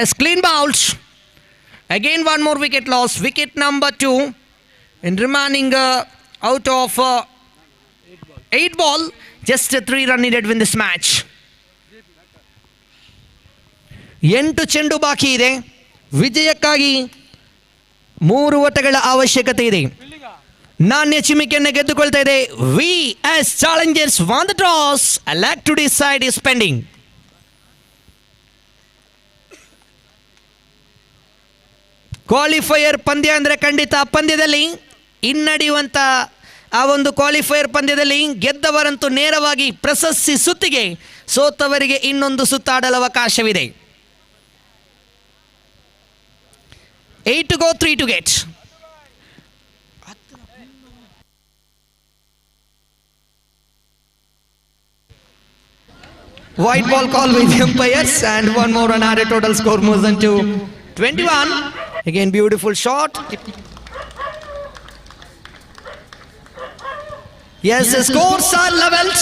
As clean bounced. Again one more wicket loss. Wicket number 2. In remaining out of 8 ball, just 3 run needed win this match. 8 ಚೆಂಡು ಬಾಕಿ ಇದೆ. ವಿಜಯಕ್ಕಾಗಿ 3 ಓಟಗಳ ಅವಶ್ಯಕತೆ ಇದೆ. ನಾಣ್ಯ ಚಿಮಿಕೆಯನ್ನು ಗೆದ್ದುಕೊಳ್ತಾ ಇದೆ VS Challengers. won the toss. A lag to decide is pending. Qualifier ಪಂದ್ಯ ಅಂದರೆ ಖಂಡಿತ ಪಂದ್ಯದಲ್ಲಿ ಹಿನ್ನಡೆಯುವಂಥ ಆ ಒಂದು ಕ್ವಾಲಿಫೈಯರ್ ಪಂದ್ಯದಲ್ಲಿ ಗೆದ್ದವರಂತೂ ನೇರವಾಗಿ ಪ್ರಶಸ್ತಿ ಸುತ್ತಿಗೆ, ಸೋತವರಿಗೆ ಇನ್ನೊಂದು ಸುತ್ತಾಡಲು ಅವಕಾಶವಿದೆ. 8 to go, 3 to get. White ball call with the umpires and one more run added, total score moves into 21. Again beautiful shot. Yes, the scores are leveled.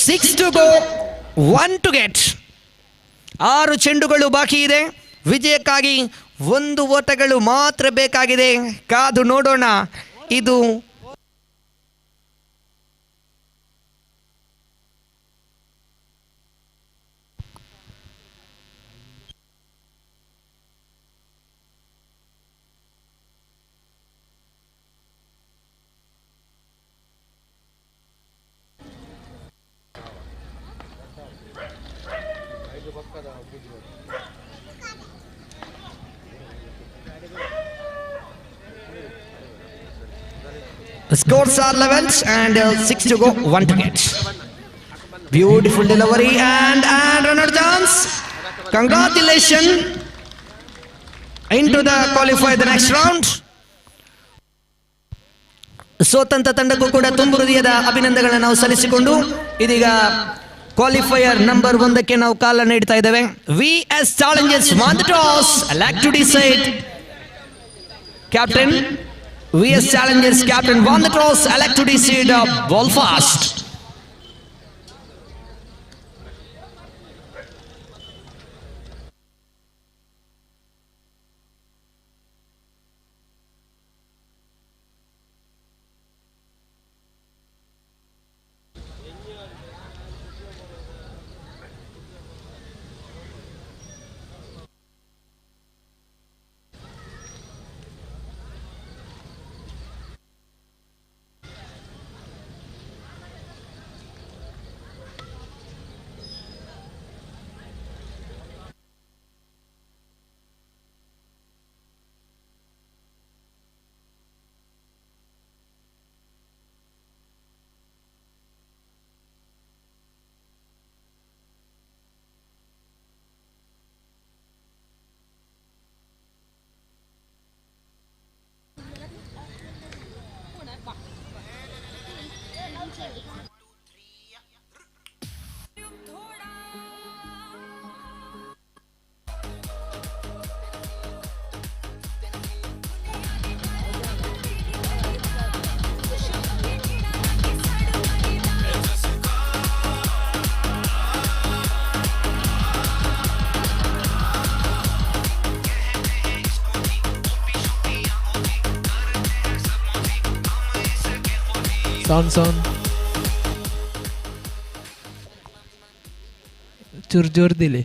6 to go, 1 to get. 6 ಚೆಂಡುಗಳು ಬಾಕಿ ಇದೆ. ವಿಜಯಕ್ಕಾಗಿ 1 ಓಟಗಳು ಮಾತ್ರ ಬೇಕಾಗಿದೆ. ಕಾದು ನೋಡೋಣ. ಇದು the scores are leveled and 6 to go, 1 to get. Beautiful delivery and runner chance. Congratulations into the qualifier the next round. ಸೋತಂತ ತಂಡಕ್ಕೂ ಕೂಡ ತುಂಬು ಹೃದಯದ ಅಭಿನಂದನೆಗಳನ್ನು ನಾವು ಸಲ್ಲಿಸಿಕೊಂಡು ಇದೀಗ ಕ್ವಾಲಿಫೈಯರ್ ನಂಬರ್ 1ಕ್ಕೆ ನಾವು ಕಾಲನ್ನು ಇಡ್ತಾ ಇದ್ದೇವೆ. VS Challengers won the toss. I like to decide. Captain, VS Challengers captain won the toss. I like to decide ball fast. Sound जोर दिले.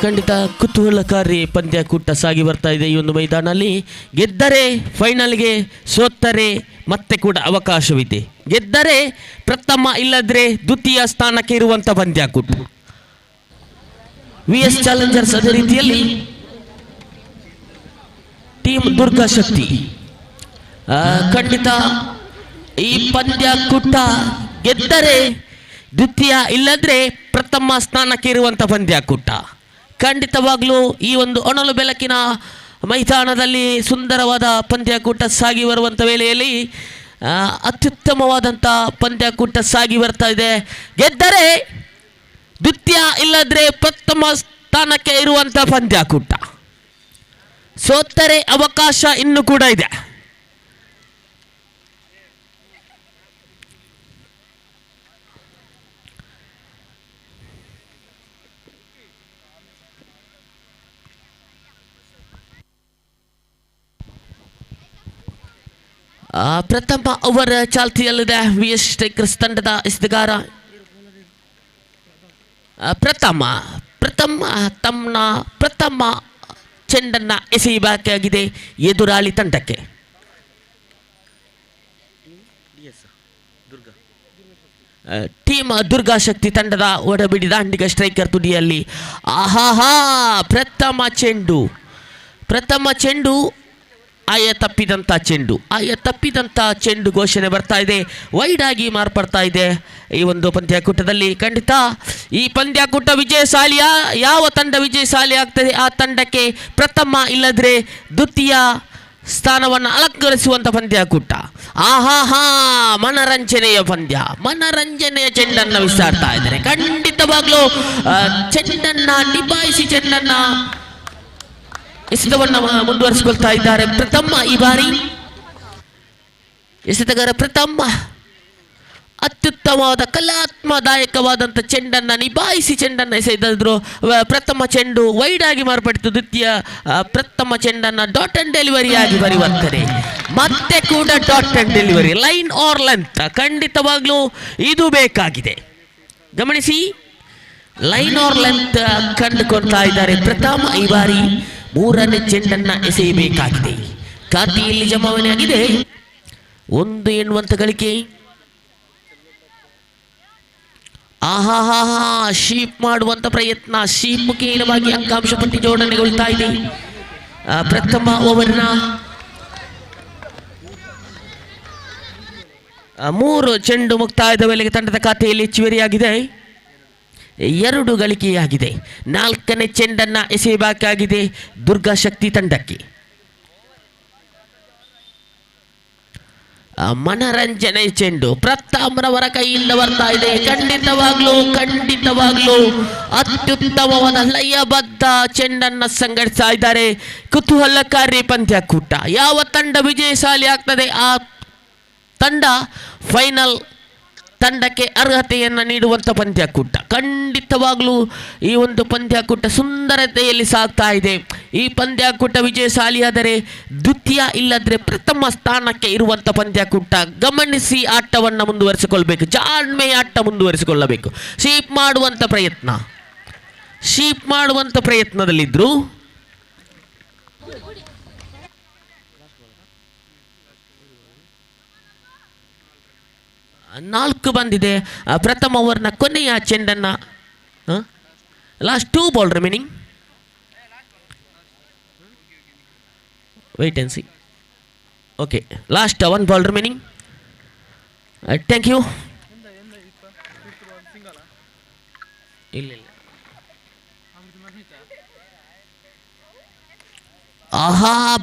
ಖಂಡಿತ ಕುತೂಹಲಕಾರಿ ಪಂದ್ಯಾಕೂಟ ಸಾಗಿ ಬರ್ತಾ ಇದೆ ಈ ಒಂದು ಮೈದಾನಲ್ಲಿ. ಗೆದ್ದರೆ ಫೈನಲ್ಗೆ, ಸೋತ್ತರೆ ಮತ್ತೆ ಕೂಡ ಅವಕಾಶವಿದೆ. ಗೆದ್ದರೆ ಪ್ರಥಮ, ಇಲ್ಲದ್ರೆ ದ್ವಿತೀಯ ಸ್ಥಾನಕ್ಕೆ ಇರುವಂಥ ಪಂದ್ಯಾಕೂಟ. VS ಚಾಲೆಂಜರ್ಸ್ ಅದೇ ರೀತಿಯಲ್ಲಿ ಟೀಮ್ ದುರ್ಗಾ ಶಕ್ತಿ. ಖಂಡಿತ ಈ ಪಂದ್ಯಾಕೂಟ ಗೆದ್ದರೆ ದ್ವಿತೀಯ, ಇಲ್ಲದ್ರೆ ಪ್ರಥಮ ಸ್ಥಾನಕ್ಕೆ ಇರುವಂಥ ಪಂದ್ಯಾಕೂಟ. ಖಂಡಿತವಾಗ್ಲೂ ಈ ಒಂದು ಅಣಲು ಬೆಳಕಿನ ಮೈದಾನದಲ್ಲಿ ಸುಂದರವಾದ ಪಂದ್ಯಾಕೂಟ ಸಾಗಿ ಬರುವಂಥ ವೇಳೆಯಲ್ಲಿ ಅತ್ಯುತ್ತಮವಾದಂಥ ಪಂದ್ಯಾಕೂಟ ಸಾಗಿ ಬರ್ತಾ ಇದೆ. ಗೆದ್ದರೆ ದ್ವಿತೀಯ, ಇಲ್ಲದ್ರೆ ಪ್ರಥಮ ಸ್ಥಾನಕ್ಕೆ ಇರುವಂಥ ಪಂದ್ಯಾಕೂಟ. ಸೋತ್ತರೆ ಅವಕಾಶ ಇನ್ನೂ ಕೂಡ ಇದೆ. ಪ್ರಥಮ ಓವರ್ ಚಾಲ್ತಿಯಲ್ಲಿದೆ. VS ಸ್ಟ್ರೈಕರ್ಸ್ ತಂಡದ ಎಸೆತಗಾರ ಪ್ರಥಮ ಚೆಂಡನ್ನು ಎಸೆಯಬೇಕಾಗಿದೆ ಎದುರಾಳಿ ತಂಡಕ್ಕೆ. ಟೀಮ್ ದುರ್ಗಾ ಶಕ್ತಿ ತಂಡದ ಒಡಬಿಡಿ ದಾಂಡಿಗ ಸ್ಟ್ರೈಕರ್ ತುದಿಯಲ್ಲಿ ಪ್ರಥಮ ಚೆಂಡು ಆಯ ತಪ್ಪಿದಂಥ ಚೆಂಡು ಘೋಷಣೆ ಬರ್ತಾ ಇದೆ. ವೈಡ್ ಆಗಿ ಮಾರ್ಪಡ್ತಾ ಇದೆ ಈ ಒಂದು ಪಂದ್ಯಾಕೂಟದಲ್ಲಿ. ಖಂಡಿತ ಈ ಪಂದ್ಯಾಕೂಟ ವಿಜಯಶಾಲಿಯ ಯಾವ ತಂಡ ವಿಜಯಶಾಲಿ ಆಗ್ತದೆ ಆ ತಂಡಕ್ಕೆ ಪ್ರಥಮ, ಇಲ್ಲದ್ರೆ ದ್ವಿತೀಯ ಸ್ಥಾನವನ್ನು ಅಲಂಕರಿಸುವಂಥ ಪಂದ್ಯಾಕೂಟ. ಮನರಂಜನೆಯ ಚೆಂಡನ್ನು ವಿಸಾಡ್ತಾ ಇದ್ದಾರೆ. ಖಂಡಿತವಾಗ್ಲೂ ಚೆಂಡನ್ನು ನಿಭಾಯಿಸಿ ಚೆಂಡನ್ನು ಎಸೆತವನ್ನು ಮುಂದುವರಿಸಿಕೊಳ್ತಾ ಇದ್ದಾರೆ. ಪ್ರಥಮ ಈ ಬಾರಿ ಎಸೆತಗಾರ ಅತ್ಯುತ್ತಮವಾದ ಕಲಾತ್ಮದಾಯಕವಾದಂಥ ಚೆಂಡನ್ನು ನಿಭಾಯಿಸಿ ಚೆಂಡನ್ನು ಎಸೆದಿದ್ರು. ಪ್ರಥಮ ಚೆಂಡು ವೈಡ್ ಆಗಿ ಮಾರ್ಪಡಿತು. ಪ್ರಥಮ ಚೆಂಡನ್ನು ಡಾಟ್ ಅಂಡ್ ಡೆಲಿವರಿ ಆಗಿ ಪರಿವರ್ತನೆ. ಮತ್ತೆ ಕೂಡ dot and delivery, line or length. ಖಂಡಿತವಾಗ್ಲೂ ಇದು ಬೇಕಾಗಿದೆ. ಗಮನಿಸಿ, ಲೈನ್ ಆರ್ ಲೆಂತ್ ಕಂಡುಕೊಳ್ತಾ ಇದ್ದಾರೆ. ಪ್ರಥಮ ಈ ಬಾರಿ ಮೂರನೇ ಚೆಂಡನ್ನು ಎಸೆಯಬೇಕಾಗಿದೆ. ಖಾತೆಯಲ್ಲಿ ಜಮಾವಣೆ ಆಗಿದೆ 1 ಎನ್ನುವಂಥ ಗಳಿಕೆ. ಶೀಪ್ ಮಾಡುವಂಥ ಪ್ರಯತ್ನ, ಶೀಪ್ ಮುಖೇನವಾಗಿ ಅಂಕಾಂಶ ಪಟ್ಟಿ ಜೋಡಣೆಗೊಳ್ತಾ ಇದೆ. ಪ್ರಥಮ ಓವರ್ನ 3 ಚೆಂಡು ಮುಕ್ತಾಯದ ವೇಳೆಗೆ ತಂಡದ ಖಾತೆಯಲ್ಲಿ ಹೆಚ್ಚುವರಿಯಾಗಿದೆ. 2 ಗಳಿಕೆಯಾಗಿದೆ. 4ನೇ ಚೆಂಡನ್ನು ಎಸೆಯಬೇಕಾಗಿದೆ ದುರ್ಗಾ ಶಕ್ತಿ ತಂಡಕ್ಕೆ. ಮನರಂಜನೆ ಚೆಂಡು ಪ್ರಥಮರವರ ಕೈಯಿಂದ ಬರ್ತಾ ಇದೆ. ಖಂಡಿತವಾಗ್ಲೂ ಅತ್ಯುತ್ತಮವಾದ ಲಯಬದ್ಧ ಚೆಂಡನ್ನು ಸಂಘಟಿಸ್ತಾ ಇದ್ದಾರೆ. ಕುತೂಹಲಕಾರಿ ಪಂದ್ಯಾಕೂಟ. ಯಾವ ತಂಡ ವಿಜಯಶಾಲಿ ಆಗ್ತದೆ ಆ ತಂಡ ಫೈನಲ್ ತಂಡಕ್ಕೆ ಅರ್ಹತೆಯನ್ನು ನೀಡುವಂಥ ಪಂದ್ಯಾಕೂಟ. ಖಂಡಿತವಾಗ್ಲೂ ಈ ಒಂದು ಪಂದ್ಯಾಕೂಟ ಸುಂದರತೆಯಲ್ಲಿ ಸಾಗ್ತಾ ಇದೆ. ಈ ಪಂದ್ಯಾಕೂಟ ವಿಜಯಶಾಲಿಯಾದರೆ ದ್ವಿತೀಯ, ಇಲ್ಲದ್ರೆ ಪ್ರಥಮ ಸ್ಥಾನಕ್ಕೆ ಇರುವಂಥ ಪಂದ್ಯಾಕೂಟ. ಗಮನಿಸಿ ಆಟವನ್ನು ಮುಂದುವರಿಸಿಕೊಳ್ಬೇಕು, ಜಾಣ್ಮೆಯ ಆಟ ಮುಂದುವರಿಸಿಕೊಳ್ಳಬೇಕು. ಶೀಪ್ ಮಾಡುವಂಥ ಪ್ರಯತ್ನದಲ್ಲಿದ್ದರು. ನಾಲ್ಕು ಬಂದಿದೆ. ಪ್ರಥಮ ಓವರ್ನ ಕೊನೆಯ ಚೆಂಡನ್ನು last 2 ball remaining. Wait and see. Okay, last 1 ball remaining. Thank you. ಇಲ್ಲ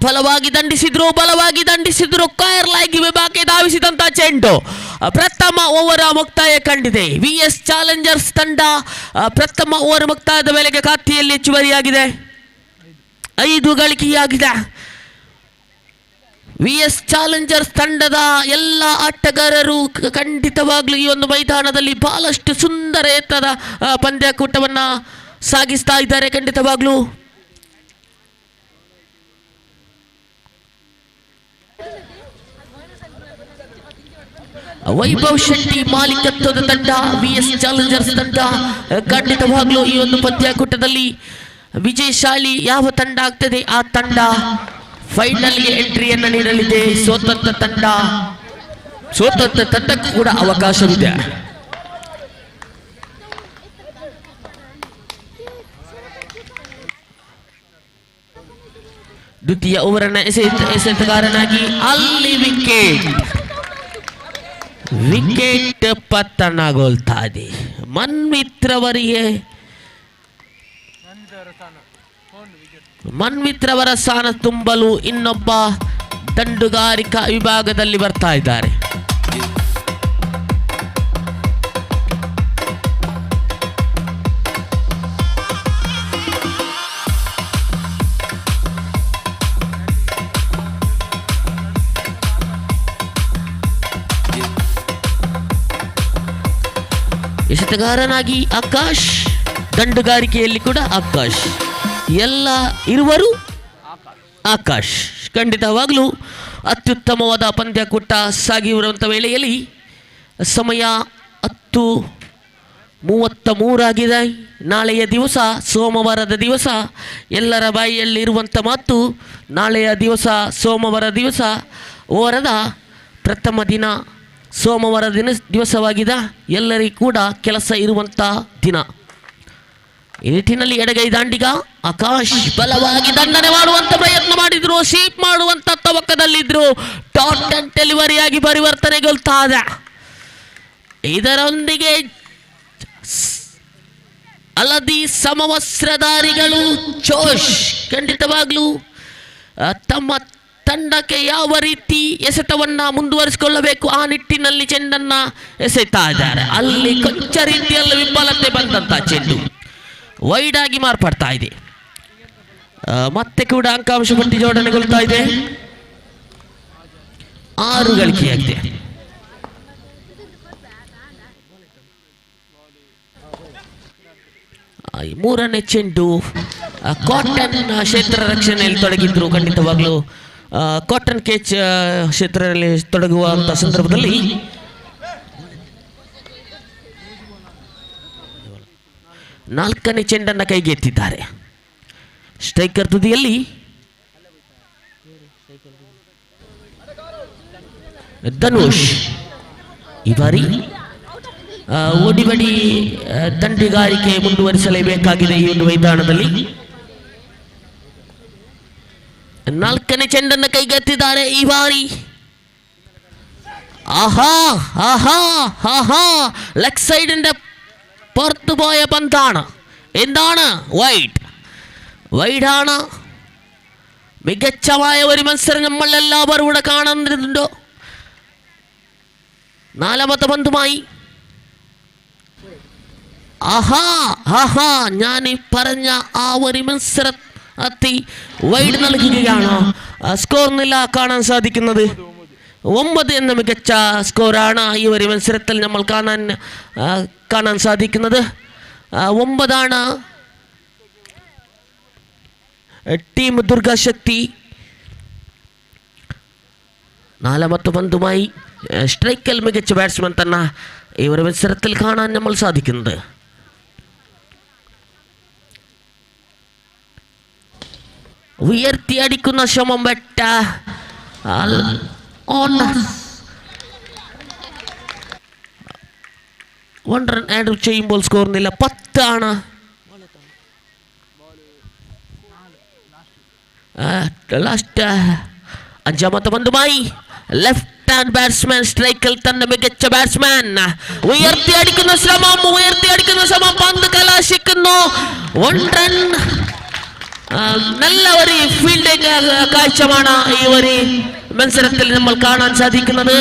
ಬಲವಾಗಿ ದಂಡಿಸಿದ್ರು ಕಾಯರ್ಲಾಗಿ ವಿಭಾಗಕ್ಕೆ ಧಾವಿಸಿದಂಥ ಚೆಂಡು ಪ್ರಥಮ ಓವರ್ ಮುಕ್ತಾಯ ಕಂಡಿದೆ. VS ಚಾಲೆಂಜರ್ಸ್ ತಂಡ ಪ್ರಥಮ ಓವರ್ ಮುಕ್ತಾಯದ ವೇಳೆಗೆ ಖಾತೆಯಲ್ಲಿ ಹೆಚ್ಚುವರಿಯಾಗಿದೆ. 5 ಗಳಿಕೆಯಾಗಿದೆ. VS ಚಾಲೆಂಜರ್ಸ್ ತಂಡದ ಎಲ್ಲ ಆಟಗಾರರು ಖಂಡಿತವಾಗ್ಲೂ ಈ ಒಂದು ಮೈದಾನದಲ್ಲಿ ಬಹಳಷ್ಟು ಸುಂದರ ಎತ್ತರದ ಪಂದ್ಯಾಕೂಟವನ್ನು ಸಾಗಿಸ್ತಾ ಇದ್ದಾರೆ. ಖಂಡಿತವಾಗ್ಲೂ ವೈಭವ್ ಶೆಟ್ಟಿ ಮಾಲೀಕತ್ವದ ತಂಡ VS ಚಾಲೆಂಜರ್ಸ್ ತಂಡ ಖಂಡಿತವಾಗ್ಲೂ ಈ ಒಂದು ಪಂದ್ಯಾಕೂಟದಲ್ಲಿ ವಿಜಯಶಾಲಿ ಯಾವ ತಂಡ ಆಗ್ತದೆ ಆ ತಂಡ ಫೈನಲ್ಗೆ ಎಂಟ್ರಿಯನ್ನು ನೀಡಲಿದೆ. ಸ್ವತಂತ್ರ ತಂಡಕ್ಕೂ ಕೂಡ ಅವಕಾಶವಿದೆ. ದ್ವಿತೀಯ ಓವರನ್ನ ಎಸೆತಗಾರನಾಗಿ ಅಲ್ಲಿ ವಿಕೆಟ್ ಪತನಗೊಳ್ತಾ ಇದೆ. ಮನ್ವಿತ್ರವರ ಸ್ಥಾನ ತುಂಬಲು ಇನ್ನೊಬ್ಬ ದಂಡುಗಾರಿಕಾ ವಿಭಾಗದಲ್ಲಿ ಬರ್ತಾ ಇದ್ದಾರೆ. ಎಸೆತಗಾರನಾಗಿ ಆಕಾಶ್, ದಂಡುಗಾರಿಕೆಯಲ್ಲಿ ಕೂಡ ಆಕಾಶ್, ಎಲ್ಲ ಇರುವರು ಆಕಾಶ್. ಖಂಡಿತವಾಗಲೂ ಅತ್ಯುತ್ತಮವಾದ ಪಂದ್ಯಕೂಟ ಸಾಗಿರುವಂಥ ವೇಳೆಯಲ್ಲಿ ಸಮಯ 10:33 ಆಗಿದೆ. ನಾಳೆಯ ದಿವಸ ಸೋಮವಾರದ ದಿವಸ ಎಲ್ಲರ ಬಾಯಿಯಲ್ಲಿರುವಂಥ ಮಾತು, ನಾಳೆಯ ದಿವಸ ಸೋಮವಾರ ದಿವಸ ವಾರದ ಪ್ರಥಮ ದಿನ ಸೋಮವಾರ ದಿವಸವಾಗಿದೆ. ಎಲ್ಲರಿಗೂ ಕೂಡ ಕೆಲಸ ಇರುವಂಥ ದಿನ. ಈ ನಿಟ್ಟಿನಲ್ಲಿ ಎಡಗೈ ದಾಂಡಿಗ ಆಕಾಶ್ ಬಲವಾಗಿ ದಂಡನೆ ಮಾಡುವಂತ ಪ್ರಯತ್ನ ಮಾಡಿದ್ರು, ಶೀಪ್ ಮಾಡುವಂತ ತವಕದಲ್ಲಿದ್ರು. ಡಾಟ್ ಅಂಡ್ ಡೆಲಿವರಿಯಾಗಿ ಪರಿವರ್ತನೆಗೊಳ್ತಾ ಇದೆ. ಇದರೊಂದಿಗೆ ಅಲ್ಲದಿ ಸಮವಸ್ತ್ರಧಾರಿಗಳು ಜೋಶ್ ಖಂಡಿತವಾಗ್ಲೂ ತಮ್ಮ ತಂಡಕ್ಕೆ ಯಾವ ರೀತಿ ಎಸೆತವನ್ನ ಮುಂದುವರಿಸಿಕೊಳ್ಳಬೇಕು ಆ ನಿಟ್ಟಿನಲ್ಲಿ ಚೆಂಡನ್ನ ಎಸೆತಾ ಇದ್ದಾರೆ. ಅಲ್ಲಿ ಕೊಂಚ ರೀತಿಯಲ್ಲಿ ವಿಫಲತೆ ಬಂದಂತ ಚೆಂಡು ವೈಡ್ ಆಗಿ ಮಾರ್ಪಡ್ತಾ ಇದೆ. ಮತ್ತೆ ಕೂಡ ಅಂಕಾಂಶ ಪಟ್ಟಿ ಜೋಡಣೆಗೊಳ್ತಾ ಇದೆ. 6 ಗಳಿಕೆಯಾಗಿದೆ. ಮೂರನೇ ಚೆಂಡು ಕಾಟನ್ ಕ್ಷೇತ್ರ ರಕ್ಷಣೆಯಲ್ಲಿ ತೊಡಗಿದ್ರು. ಖಂಡಿತವಾಗ್ಲೂ ಕಾಟನ್ ಕೇಚ್ ಕ್ಷೇತ್ರದಲ್ಲಿ ತೊಡಗುವಂತ ಸಂದರ್ಭದಲ್ಲಿ ನಾಲ್ಕನೇ ಚೆಂಡನ್ನು ಕೈಗೆ ಎತ್ತಿದ್ದಾರೆ. ಸ್ಟ್ರೈಕರ್ ತುದಿಯಲ್ಲಿ ಧನುಷ್. ಈ ಬಾರಿ ಓಡಿಬಡಿ ದಂಡಿಗಾರಿಕೆ ಮುಂದುವರಿಸಲೇಬೇಕಾಗಿದೆ ಈ ಒಂದು ಮೈದಾನದಲ್ಲಿ. ನಾಲ್ಕನೇ ಚೆಂಡನ್ನು ಕೈಗೆತ್ತಿದ್ದಾರೆ ಈ ಬಾರಿ. ആഹാ ആഹാ ആഹാ ലെഗ് സൈഡിന്റെ പുറത്തുപോയ പന്താണ്. എന്താണ്? വൈഡാണ്. മികച്ചമായ ഒരു മത്സരം നമ്മൾ എല്ലാവരും ഇവിടെ കാണുന്നുണ്ടോ? നാലാമത്തെ പന്തുമായി ആഹാ ആഹാ ഞാൻ ഈ പറഞ്ഞ ആ ഒരു മത്സരത്തിൽ വൈഡ് നൽകുകയാണ്. സ്കോർ നില കാണാൻ സാധിക്കുന്നത് 9 എന്ന മികച്ച സ്കോറാണ് ഈ ഒരു മത്സരത്തിൽ നമ്മൾ കാണാൻ സാധിക്കുന്നത്. 9 ടീം ദുർഗാശക്തി. നാലാമത്തെ പന്തുമായി സ്ട്രൈക്കിൽ മികച്ച ബാറ്റ്സ്മാൻ തന്നെ ഈ ഒരു മത്സരത്തിൽ കാണാൻ നമ്മൾ സാധിക്കുന്നത്. ഉയർത്തിയടിക്കുന്ന ശ്രമം വെട്ട വൺ റൺ ആഡ് ചെയ്യുമ്പോൾ സ്കോർ നില 10. ലാസ്റ്റ് 5ാമത്തെ പന്തുമായി ലെഫ്റ്റ് ഹാൻഡ് ബാറ്റ്സ്മാൻ സ്ട്രൈക്കിൽ തന്നെ മികച്ച ബാറ്റ്സ്മാൻ ഉയർത്തിയടിക്കുന്ന ശ്രമം പന്ത് കലാശിക്കുന്നു. 1 റൺ. നല്ല ഒരു ഫീൽഡിംഗ് കാഴ്ചയാണ് ഈ ഒരു മത്സരത്തിൽ നമ്മൾ കാണാൻ സാധിക്കുന്നത്.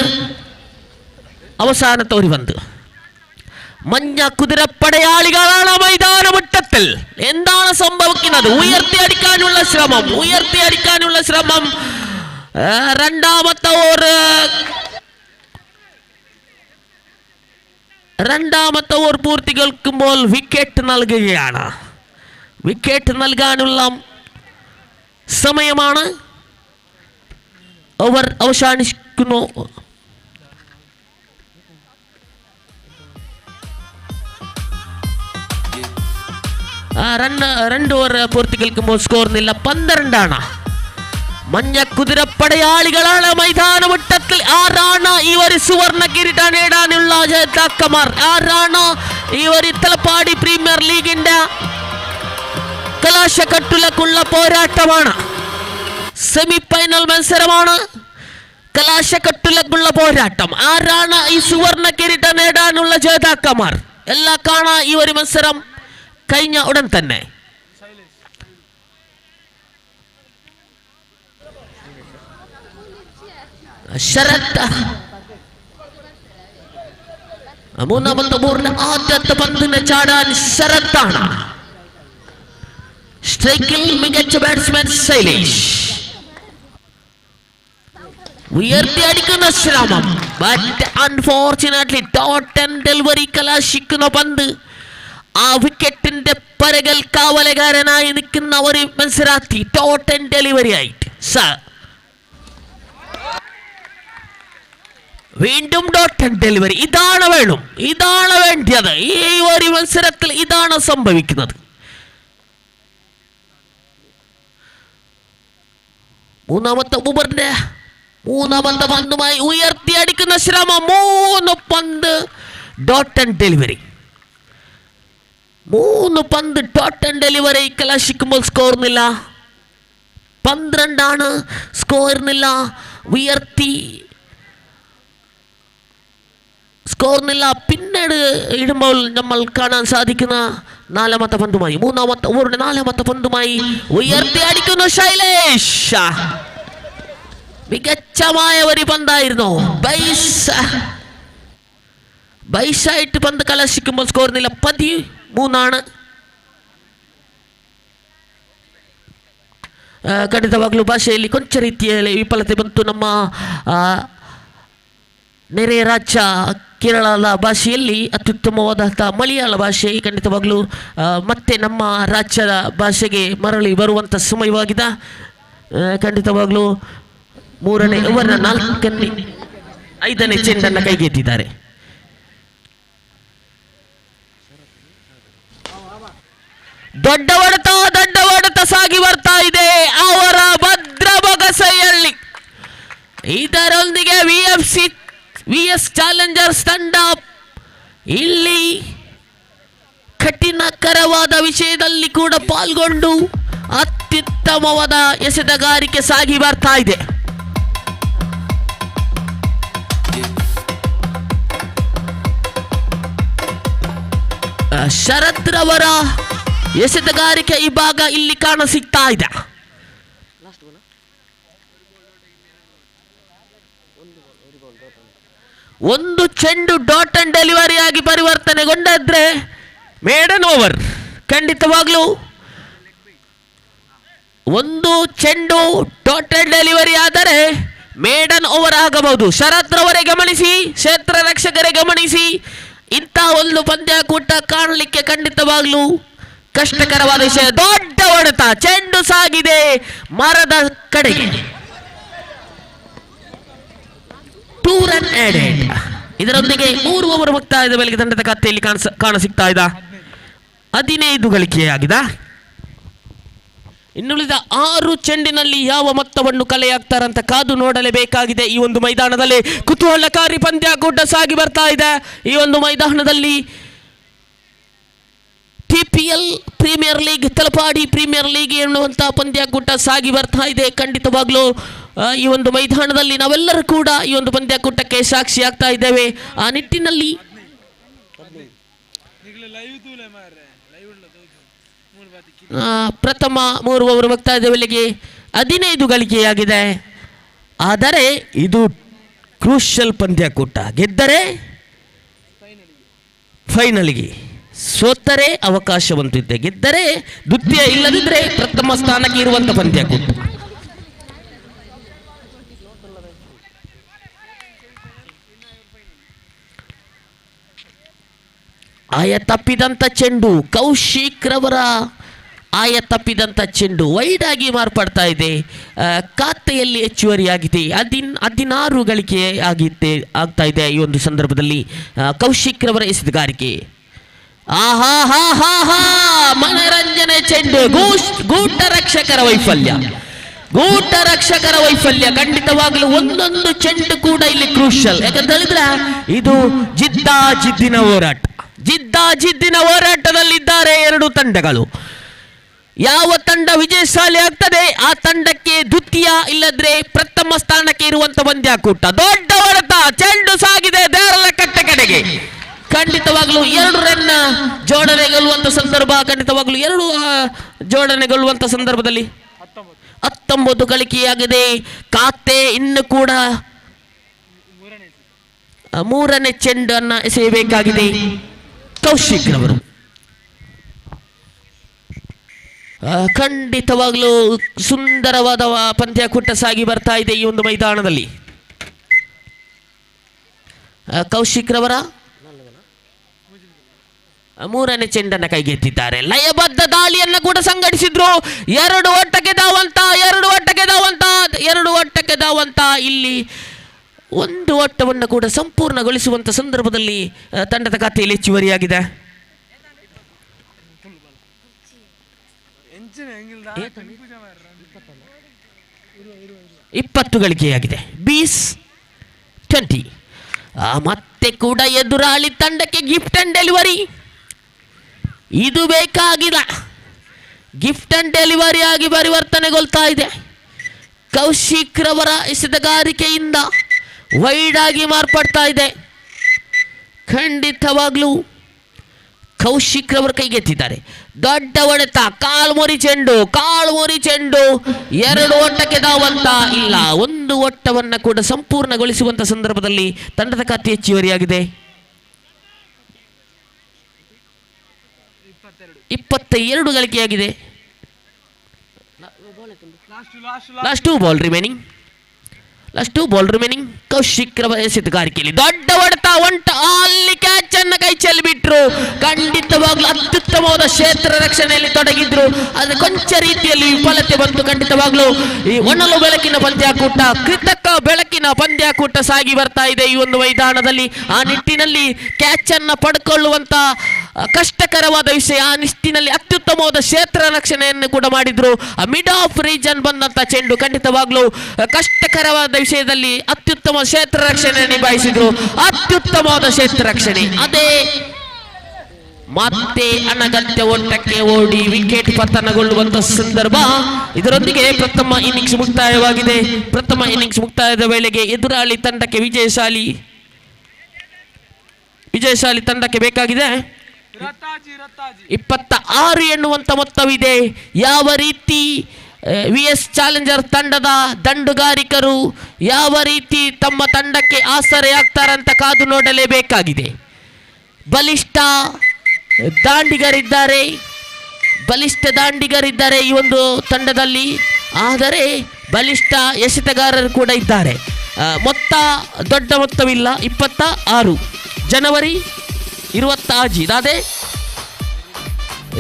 അവസാനത്തെ ഒരു പന്ത്. മഞ്ഞ കുതിരപ്പടയാളികളാണ് മൈതാനമുറ്റത്തിൽ. എന്താണ് സംഭവിക്കുന്നത്? ഉയർത്തിയടിക്കാനുള്ള ശ്രമം. രണ്ടാമത്തെ ഓവർ പൂർത്തിയാക്കുമ്പോൾ വിക്കറ്റ് നൽകുകയാണ്. വിക്കറ്റ് നൽകാനുള്ള സമയമാണ്. ഓവർ അവസാനിക്കുന്നു. രണ്ട് ഓവർ പൂർത്തി കേൾക്കുമ്പോൾ സ്കോർ നില 12. മഞ്ഞ കുതിരപ്പടയാളികളാണ് മൈതാന മുട്ടത്തിൽ. ആരാണ് ഇവർ സുവർണ കിരീടം നേടാനുള്ള ജേതാക്കന്മാർ? ആരാണ് ഇവർ? തലപ്പാടി പ്രീമിയർ ലീഗിന്റെ കലാശക്കട്ടുലക്കുള്ള പോരാട്ടമാണ്. സെമി ഫൈനൽ മത്സരമാണ്. കലാശക്കട്ടുലക്കുള്ള പോരാട്ടം. ആരാണ് ഈ സുവർണ കിരീടം നേടാനുള്ള ജേതാക്കന്മാർ? എല്ലാം കാണാ ഈ ഒരു മത്സരം കഴിഞ്ഞ ഉടൻ തന്നെ. ശരത് മൂന്നാമത്തെ ഓവറിന്റെ ആദ്യത്തെ പന്തിന് ചാടാൻ ശരത്താണ്. സ്ട്രൈക്കിൽ മികച്ച ബാറ്റ്സ്മാൻ ശൈലേഷ്. ഉയർത്തി അടിക്കുന്ന ശ്രമം. ബട്ട് അൺഫോർച്ചുനേറ്റ്ലി ടോട്ടൻ ഡെലിവറി. കലാശിക്കുന്ന പന്ത് ആ വിക്കറ്റിന്റെ പരകൽ കാവലകാരനായി നിൽക്കുന്ന ഒരു മത്സരാർത്ഥി ടോട്ടൻ ഡെലിവറി ആയിട്ട് വീണ്ടും ടോട്ടൻ ഡെലിവറി. ഇതാണ് വേണം, ഇതാണ് വേണ്ടത്. ഈ ഒരു മത്സരത്തിൽ ഇതാണ് സംഭവിക്കുന്നത്. മൂന്നാമത്തെ ഓവറിന്റെ മൂന്നാമത്തെ പന്തുമായി ഉയർത്തി അടിക്കുന്ന ശ്രമം. 3 പന്ത് ഡോട്ടൻ ഡെലിവറി. 3 പന്ത് ഡോട്ടൻ ഡെലിവറി. കലാശിക്കുമ്പോൾ സ്കോർ നില 12. സ്കോർ നില ഉയർത്തി സ്കോർ നില പിന്നീട് ഇടുമ്പോൾ നമ്മൾ കാണാൻ സാധിക്കുന്ന 4-മത്തെ പന്തുമായി മൂന്നാമത്തെ ഓവറിന്റെ 4-മത്തെ പന്തുമായി ഉയർത്തി അടിക്കുന്നു ശൈലേഷ്. മികച്ചമായ ഒരു പന്തായിരുന്നു. ബൈസായിട്ട് പന്ത് കലാശിക്കുമ്പോൾ സ്കോർ നില 13. ಖಂಡಿತವಾಗ್ಲೂ ಭಾಷೆಯಲ್ಲಿ ಕೊಂಚ ರೀತಿಯಲ್ಲಿ ವಿಫಲತೆ ಬಂತು. ನಮ್ಮ ನೆರೆಯ ರಾಜ್ಯ ಕೇರಳದ ಭಾಷೆಯಲ್ಲಿ ಅತ್ಯುತ್ತಮವಾದಂಥ ಮಲಯಾಳ ಭಾಷೆ ಖಂಡಿತವಾಗ್ಲೂ ಮತ್ತೆ ನಮ್ಮ ರಾಜ್ಯದ ಭಾಷೆಗೆ ಮರಳಿ ಬರುವಂಥ ಸಮಯವಾಗಿದೆ. ಖಂಡಿತವಾಗ್ಲೂ 3ನೇ ಓವರ್ನ 4ನೇ 5ನೇ ಚೆಂಡನ್ನು ಕೈಗೆತ್ತಿದ್ದಾರೆ. ದೊಡ್ಡ ಹೊಡೆತ ಸಾಗಿ ಬರ್ತಾ ಇದೆ ಅವರ ಭದ್ರ ಬೊಗಸೆಯಲ್ಲಿ. ಇದರೊಂದಿಗೆ ವಿಎಸ್ ಚಾಲೆಂಜರ್ಸ್ ತಂಡ ಇಲ್ಲಿ ಕಠಿಣಕರವಾದ ವಿಷಯದಲ್ಲಿ ಕೂಡ ಪಾಲ್ಗೊಂಡು ಅತ್ಯುತ್ತಮವಾದ ಎಸೆತಗಾರಿಕೆ ಸಾಗಿ ಬರ್ತಾ ಇದೆ. ಶರತ್ ರವರ ಎಸೆತಗಾರಿಕೆ ಈ ಭಾಗ ಇಲ್ಲಿ ಕಾಣ ಸಿಗ್ತಾ ಇದೆ. ಒಂದು ಚೆಂಡು ಡಾಟ್ ಅಂಡ್ ಡೆಲಿವರಿ ಆಗಿ ಪರಿವರ್ತನೆಗೊಂಡಿದ್ರೆ ಮೇಡನ್ ಓವರ್. ಖಂಡಿತವಾಗ್ಲೂ ಒಂದು ಚೆಂಡು ಡಾಟ್ ಅಂಡ್ ಡೆಲಿವರಿ ಆದರೆ ಮೇಡನ್ ಓವರ್ ಆಗಬಹುದು. ಶರತ್ ರವರೇ ಗಮನಿಸಿ, ಕ್ಷೇತ್ರ ರಕ್ಷಕರೇ ಗಮನಿಸಿ, ಇಂಥ ಒಂದು ಪಂದ್ಯಾಕೂಟ ಕಾಣಲಿಕ್ಕೆ ಖಂಡಿತವಾಗ್ಲೂ ಕಷ್ಟಕರವಾದ ವಿಷಯ. ದೊಡ್ಡ ಹೊಡೆತ, ಚೆಂಡು ಸಾಗಿದೆ ಮರದ ಕಡೆಗೆ. 2 ರನ್ ಆಡೆಡ್. ಇದರೊಂದಿಗೆ 3 ಓವರ್ ಮುಕ್ತಾಯದ ವೇಳೆಗೆ ತಂಡದ ಖಾತೆಯಲ್ಲಿ ಕಾಣ ಸಿಗ್ತಾ ಇದೆ 15 ಗಳಿಕೆಯಾಗಿದೆ. ಇನ್ನುಳಿದ 6 ಚೆಂಡಿನಲ್ಲಿ ಯಾವ ಮೊತ್ತವನ್ನು ಕಲೆಯಾಗ್ತಾರಂತ ಕಾದು ನೋಡಲೇಬೇಕಾಗಿದೆ. ಈ ಒಂದು ಮೈದಾನದಲ್ಲಿ ಕುತೂಹಲಕಾರಿ ಪಂದ್ಯಾಕೂಟ ಸಾಗಿ ಬರ್ತಾ ಇದೆ. ಈ ಒಂದು ಮೈದಾನದಲ್ಲಿ TPL premier league, Talapadi premier league ಎನ್ನುವಂಥ ಪಂದ್ಯಾಕೂಟ ಸಾಗಿ ಬರ್ತಾ ಇದೆ. ಖಂಡಿತವಾಗ್ಲೂ ಈ ಒಂದು ಮೈದಾನದಲ್ಲಿ ನಾವೆಲ್ಲರೂ ಕೂಡ ಈ ಒಂದು ಪಂದ್ಯಾಕೂಟಕ್ಕೆ ಸಾಕ್ಷಿ ಆಗ್ತಾ ಇದ್ದೇವೆ. ಆ ನಿಟ್ಟಿನಲ್ಲಿ ಪ್ರಥಮ 3 ಓವರ್ ಮುಕ್ತಾಯದ ವೇಳೆಗೆ 15 ಗಳಿಕೆಯಾಗಿದೆ. ಆದರೆ ಇದು ಕ್ರೂಷಿಯಲ್ ಪಂದ್ಯಾಕೂಟ. ಗೆದ್ದರೆ ಫೈನಲ್ಗೆ, ಸೋತರೆ ಅವಕಾಶವಂತಿದೆ, ಗೆದ್ದರೆ ದ್ವಿತೀಯ, ಇಲ್ಲದಿದ್ದರೆ ಪ್ರಥಮ ಸ್ಥಾನಕ್ಕೆ ಇರುವಂಥ ಪಂದ್ಯಾಕೂಟ. ಆಯ ತಪ್ಪಿದಂಥ ಚೆಂಡು, ಕೌಶಿಕ್ ರವರ ಆಯ ತಪ್ಪಿದಂಥ ಚೆಂಡು ವೈಡ್ ಆಗಿ ಮಾರ್ಪಡ್ತಾ ಇದೆ. ಖಾತೆಯಲ್ಲಿ ಹೆಚ್ಚುವರಿಯಾಗಿದೆ. 16 ಗಳಿಕೆ ಆಗ್ತಾ ಇದೆ ಈ ಒಂದು ಸಂದರ್ಭದಲ್ಲಿ. ಕೌಶಿಕ್ ರವರ ಎಸೆತಗಾರಿಕೆ ಆಹಾ ಹಾ ಹಾ ಹಾ ಮನರಂಜನೆ ಚೆಂಡು ಗೂಟ ರಕ್ಷಕರ ವೈಫಲ್ಯ. ಗೂಟ ರಕ್ಷಕರ ವೈಫಲ್ಯ ಖಂಡಿತವಾಗಲೂ ಒಂದೊಂದು ಚೆಂಡು ಕೂಡ ಇಲ್ಲಿ ಕ್ರೂಷಲ್. ಯಾಕಂತ ಹೇಳಿದ್ರೆ ಇದು ಜಿದ್ದಿನ ಹೋರಾಟ. ಜಿದ್ದಿನ ಹೋರಾಟದಲ್ಲಿದ್ದಾರೆ ಎರಡು ತಂಡಗಳು. ಯಾವ ತಂಡ ವಿಜಯಶಾಲಿ ಆಗ್ತದೆ ಆ ತಂಡಕ್ಕೆ ದ್ವಿತೀಯ ಇಲ್ಲದ್ರೆ ಪ್ರಥಮ ಸ್ಥಾನಕ್ಕೆ ಇರುವಂತ ಪಂದ್ಯಾಕೂಟ. ದೊಡ್ಡ ಹೊಡೆತ, ಚೆಂಡು ಸಾಗಿದೆ ದೇರಳ ಕಟ್ಟೆ ಕಡೆಗೆ. ಖಂಡಿತವಾಗ್ಲೂ 2 ರನ್ ಜೋಡಣೆಗೊಳ್ಳುವಂತ ಸಂದರ್ಭ. ಖಂಡಿತವಾಗ್ಲೂ 2 ಜೋಡಣೆಗೊಳ್ಳುವಂತ ಸಂದರ್ಭದಲ್ಲಿ 19 ಗಳಿಕೆಯಾಗಿದೆ. ಖಾತೆ ಇನ್ನು ಕೂಡ 3ನೇ ಚೆಂಡನ್ನು ಎಸೆಯಬೇಕಾಗಿದೆ ಕೌಶಿಕ್ ರವರು. ಖಂಡಿತವಾಗ್ಲೂ ಸುಂದರವಾದ ಪಂದ್ಯಾಕೂಟ ಸಾಗಿ ಬರ್ತಾ ಇದೆ ಈ ಒಂದು ಮೈದಾನದಲ್ಲಿ. ಕೌಶಿಕ್ ರವರ 3ನೇ ಚೆಂಡನ್ನು ಕೈಗೆತ್ತಿದ್ದಾರೆ. ಲಯಬದ್ಧ ದಾಳಿಯನ್ನು ಕೂಡ ಸಂಘಟಿಸಿದ್ರು. 2 ಒಟ್ಟಕ್ಕೆ ಧಾವಂತ. ಇಲ್ಲಿ 1 ಓಟವನ್ನು ಕೂಡ ಸಂಪೂರ್ಣಗೊಳಿಸುವಂತ ಸಂದರ್ಭದಲ್ಲಿ ತಂಡದ ಖಾತೆಯಲ್ಲಿ ಹೆಚ್ಚುವರಿಯಾಗಿದೆ. 20 ಗಳಿಕೆಯಾಗಿದೆ. 20. ಮತ್ತೆ ಕೂಡ ಎದುರಾಳಿ ತಂಡಕ್ಕೆ ಗಿಫ್ಟ್ ಅಂಡ್ ಡೆಲಿವರಿ. ಇದು ಬೇಕಾಗಿಲ್ಲ. ಗಿಫ್ಟ್ ಅಂಡ್ ಡೆಲಿವರಿ ಆಗಿ ಪರಿವರ್ತನೆಗೊಳ್ತಾ ಇದೆ. ಕೌಶಿಕ್ ರವರ ಎಸೆತಗಾರಿಕೆಯಿಂದ ವೈಡ್ ಆಗಿ ಮಾರ್ಪಡ್ತಾ ಇದೆ. ಖಂಡಿತವಾಗ್ಲೂ ಕೌಶಿಕ್ ರವರು ಕೈಗೆತ್ತಿದ್ದಾರೆ. ದೊಡ್ಡ ಹೊಡೆತ, ಕಾಲ್ಮುರಿ ಚೆಂಡು. 2 ಓಟಕ್ಕೆ ಧಾವಂತ ಇಲ್ಲ. 1 ಓಟವನ್ನು ಕೂಡ ಸಂಪೂರ್ಣಗೊಳಿಸುವಂತ ಸಂದರ್ಭದಲ್ಲಿ ತಂಡದ ಖಾತೆ ಹೆಚ್ಚುವರಿಯಾಗಿದೆ. 22 ಗಳಿಕೆಯಾಗಿದೆ. Last 2 ball remaining. ಕೌಶಿಕ್ ರವರ ಎಸೆತಗಾರಿಕೆಯಲ್ಲಿ ದೊಡ್ಡ ಹೊಡೆತ, ಅಲ್ಲಿ ಕ್ಯಾಚ್ ಅನ್ನು ಕೈ ಚೆಲ್ಲಿ ಬಿಟ್ರು. ಖಂಡಿತವಾಗ್ಲೂ ಅತ್ಯುತ್ತಮವಾದ ಕ್ಷೇತ್ರ ರಕ್ಷಣೆಯಲ್ಲಿ ತೊಡಗಿದ್ರು. ಅದು ಕೊಂಚ ರೀತಿಯಲ್ಲಿ ವಿಫಲತೆ ಬಂತು. ಖಂಡಿತವಾಗ್ಲೂ ಈ ಒಣಲು ಬೆಳಕಿನ ಪಂದ್ಯಾಕೂಟ, ಕೃತಕ ಬೆಳಕಿನ ಪಂದ್ಯಾಕೂಟ ಸಾಗಿ ಬರ್ತಾ ಇದೆ ಈ ಒಂದು ಮೈದಾನದಲ್ಲಿ. ಆ ನಿಟ್ಟಿನಲ್ಲಿ ಕ್ಯಾಚ್ ಅನ್ನು ಪಡ್ಕೊಳ್ಳುವಂತ ಕಷ್ಟಕರವಾದ ವಿಷಯ. ಆ ನಿಟ್ಟಿನಲ್ಲಿ ಅತ್ಯುತ್ತಮವಾದ ಕ್ಷೇತ್ರ ರಕ್ಷಣೆಯನ್ನು ಕೂಡ ಮಾಡಿದ್ರು. ಮಿಡ್ ಆಫ್ ರೀಜನ್ ಬಂದಂತ ಚೆಂಡು ಖಂಡಿತವಾಗ್ಲೂ ಕಷ್ಟಕರವಾದ ವಿಷಯದಲ್ಲಿ ಅತ್ಯುತ್ತಮ ಕ್ಷೇತ್ರ ರಕ್ಷಣೆ ನಿಭಾಯಿಸಿದ್ರು. ಅತ್ಯುತ್ತಮವಾದ ಕ್ಷೇತ್ರ ರಕ್ಷಣೆ. ಅದೇ ಮತ್ತೆ ಅನಗತ್ಯ ಓಟಕ್ಕೆ ಓಡಿ ವಿಕೆಟ್ ಪತನಗೊಳ್ಳುವಂತ ಸಂದರ್ಭ. ಇದರೊಂದಿಗೆ ಪ್ರಥಮ ಇನ್ನಿಂಗ್ಸ್ ಮುಕ್ತಾಯವಾಗಿದೆ. ಪ್ರಥಮ ಇನ್ನಿಂಗ್ಸ್ ಮುಕ್ತಾಯದ ವೇಳೆಗೆ ಎದುರಾಳಿ ತಂಡಕ್ಕೆ ವಿಜಯಶಾಲಿ ತಂಡಕ್ಕೆ ಬೇಕಾಗಿದೆ 26 ಎನ್ನುವಂತ ಮೊತ್ತವಿದೆ. ಯಾವ ರೀತಿ VS ಚಾಲೆಂಜರ್ ತಂಡದ ದಂಡುಗಾರಿಕರು ಯಾವ ರೀತಿ ತಮ್ಮ ತಂಡಕ್ಕೆ ಆಸರೆ ಆಗ್ತಾರಂತ ಕಾದು ನೋಡಲೇಬೇಕಾಗಿದೆ. ಬಲಿಷ್ಠ ದಾಂಡಿಗರಿದ್ದಾರೆ ಈ ಒಂದು ತಂಡದಲ್ಲಿ. ಆದರೆ ಬಲಿಷ್ಠ ಎಸೆತಗಾರರು ಕೂಡ ಇದ್ದಾರೆ. ಮೊತ್ತ ದೊಡ್ಡ ಮೊತ್ತವಿಲ್ಲ. 26 ಜನವರಿ 26 ಅದೇ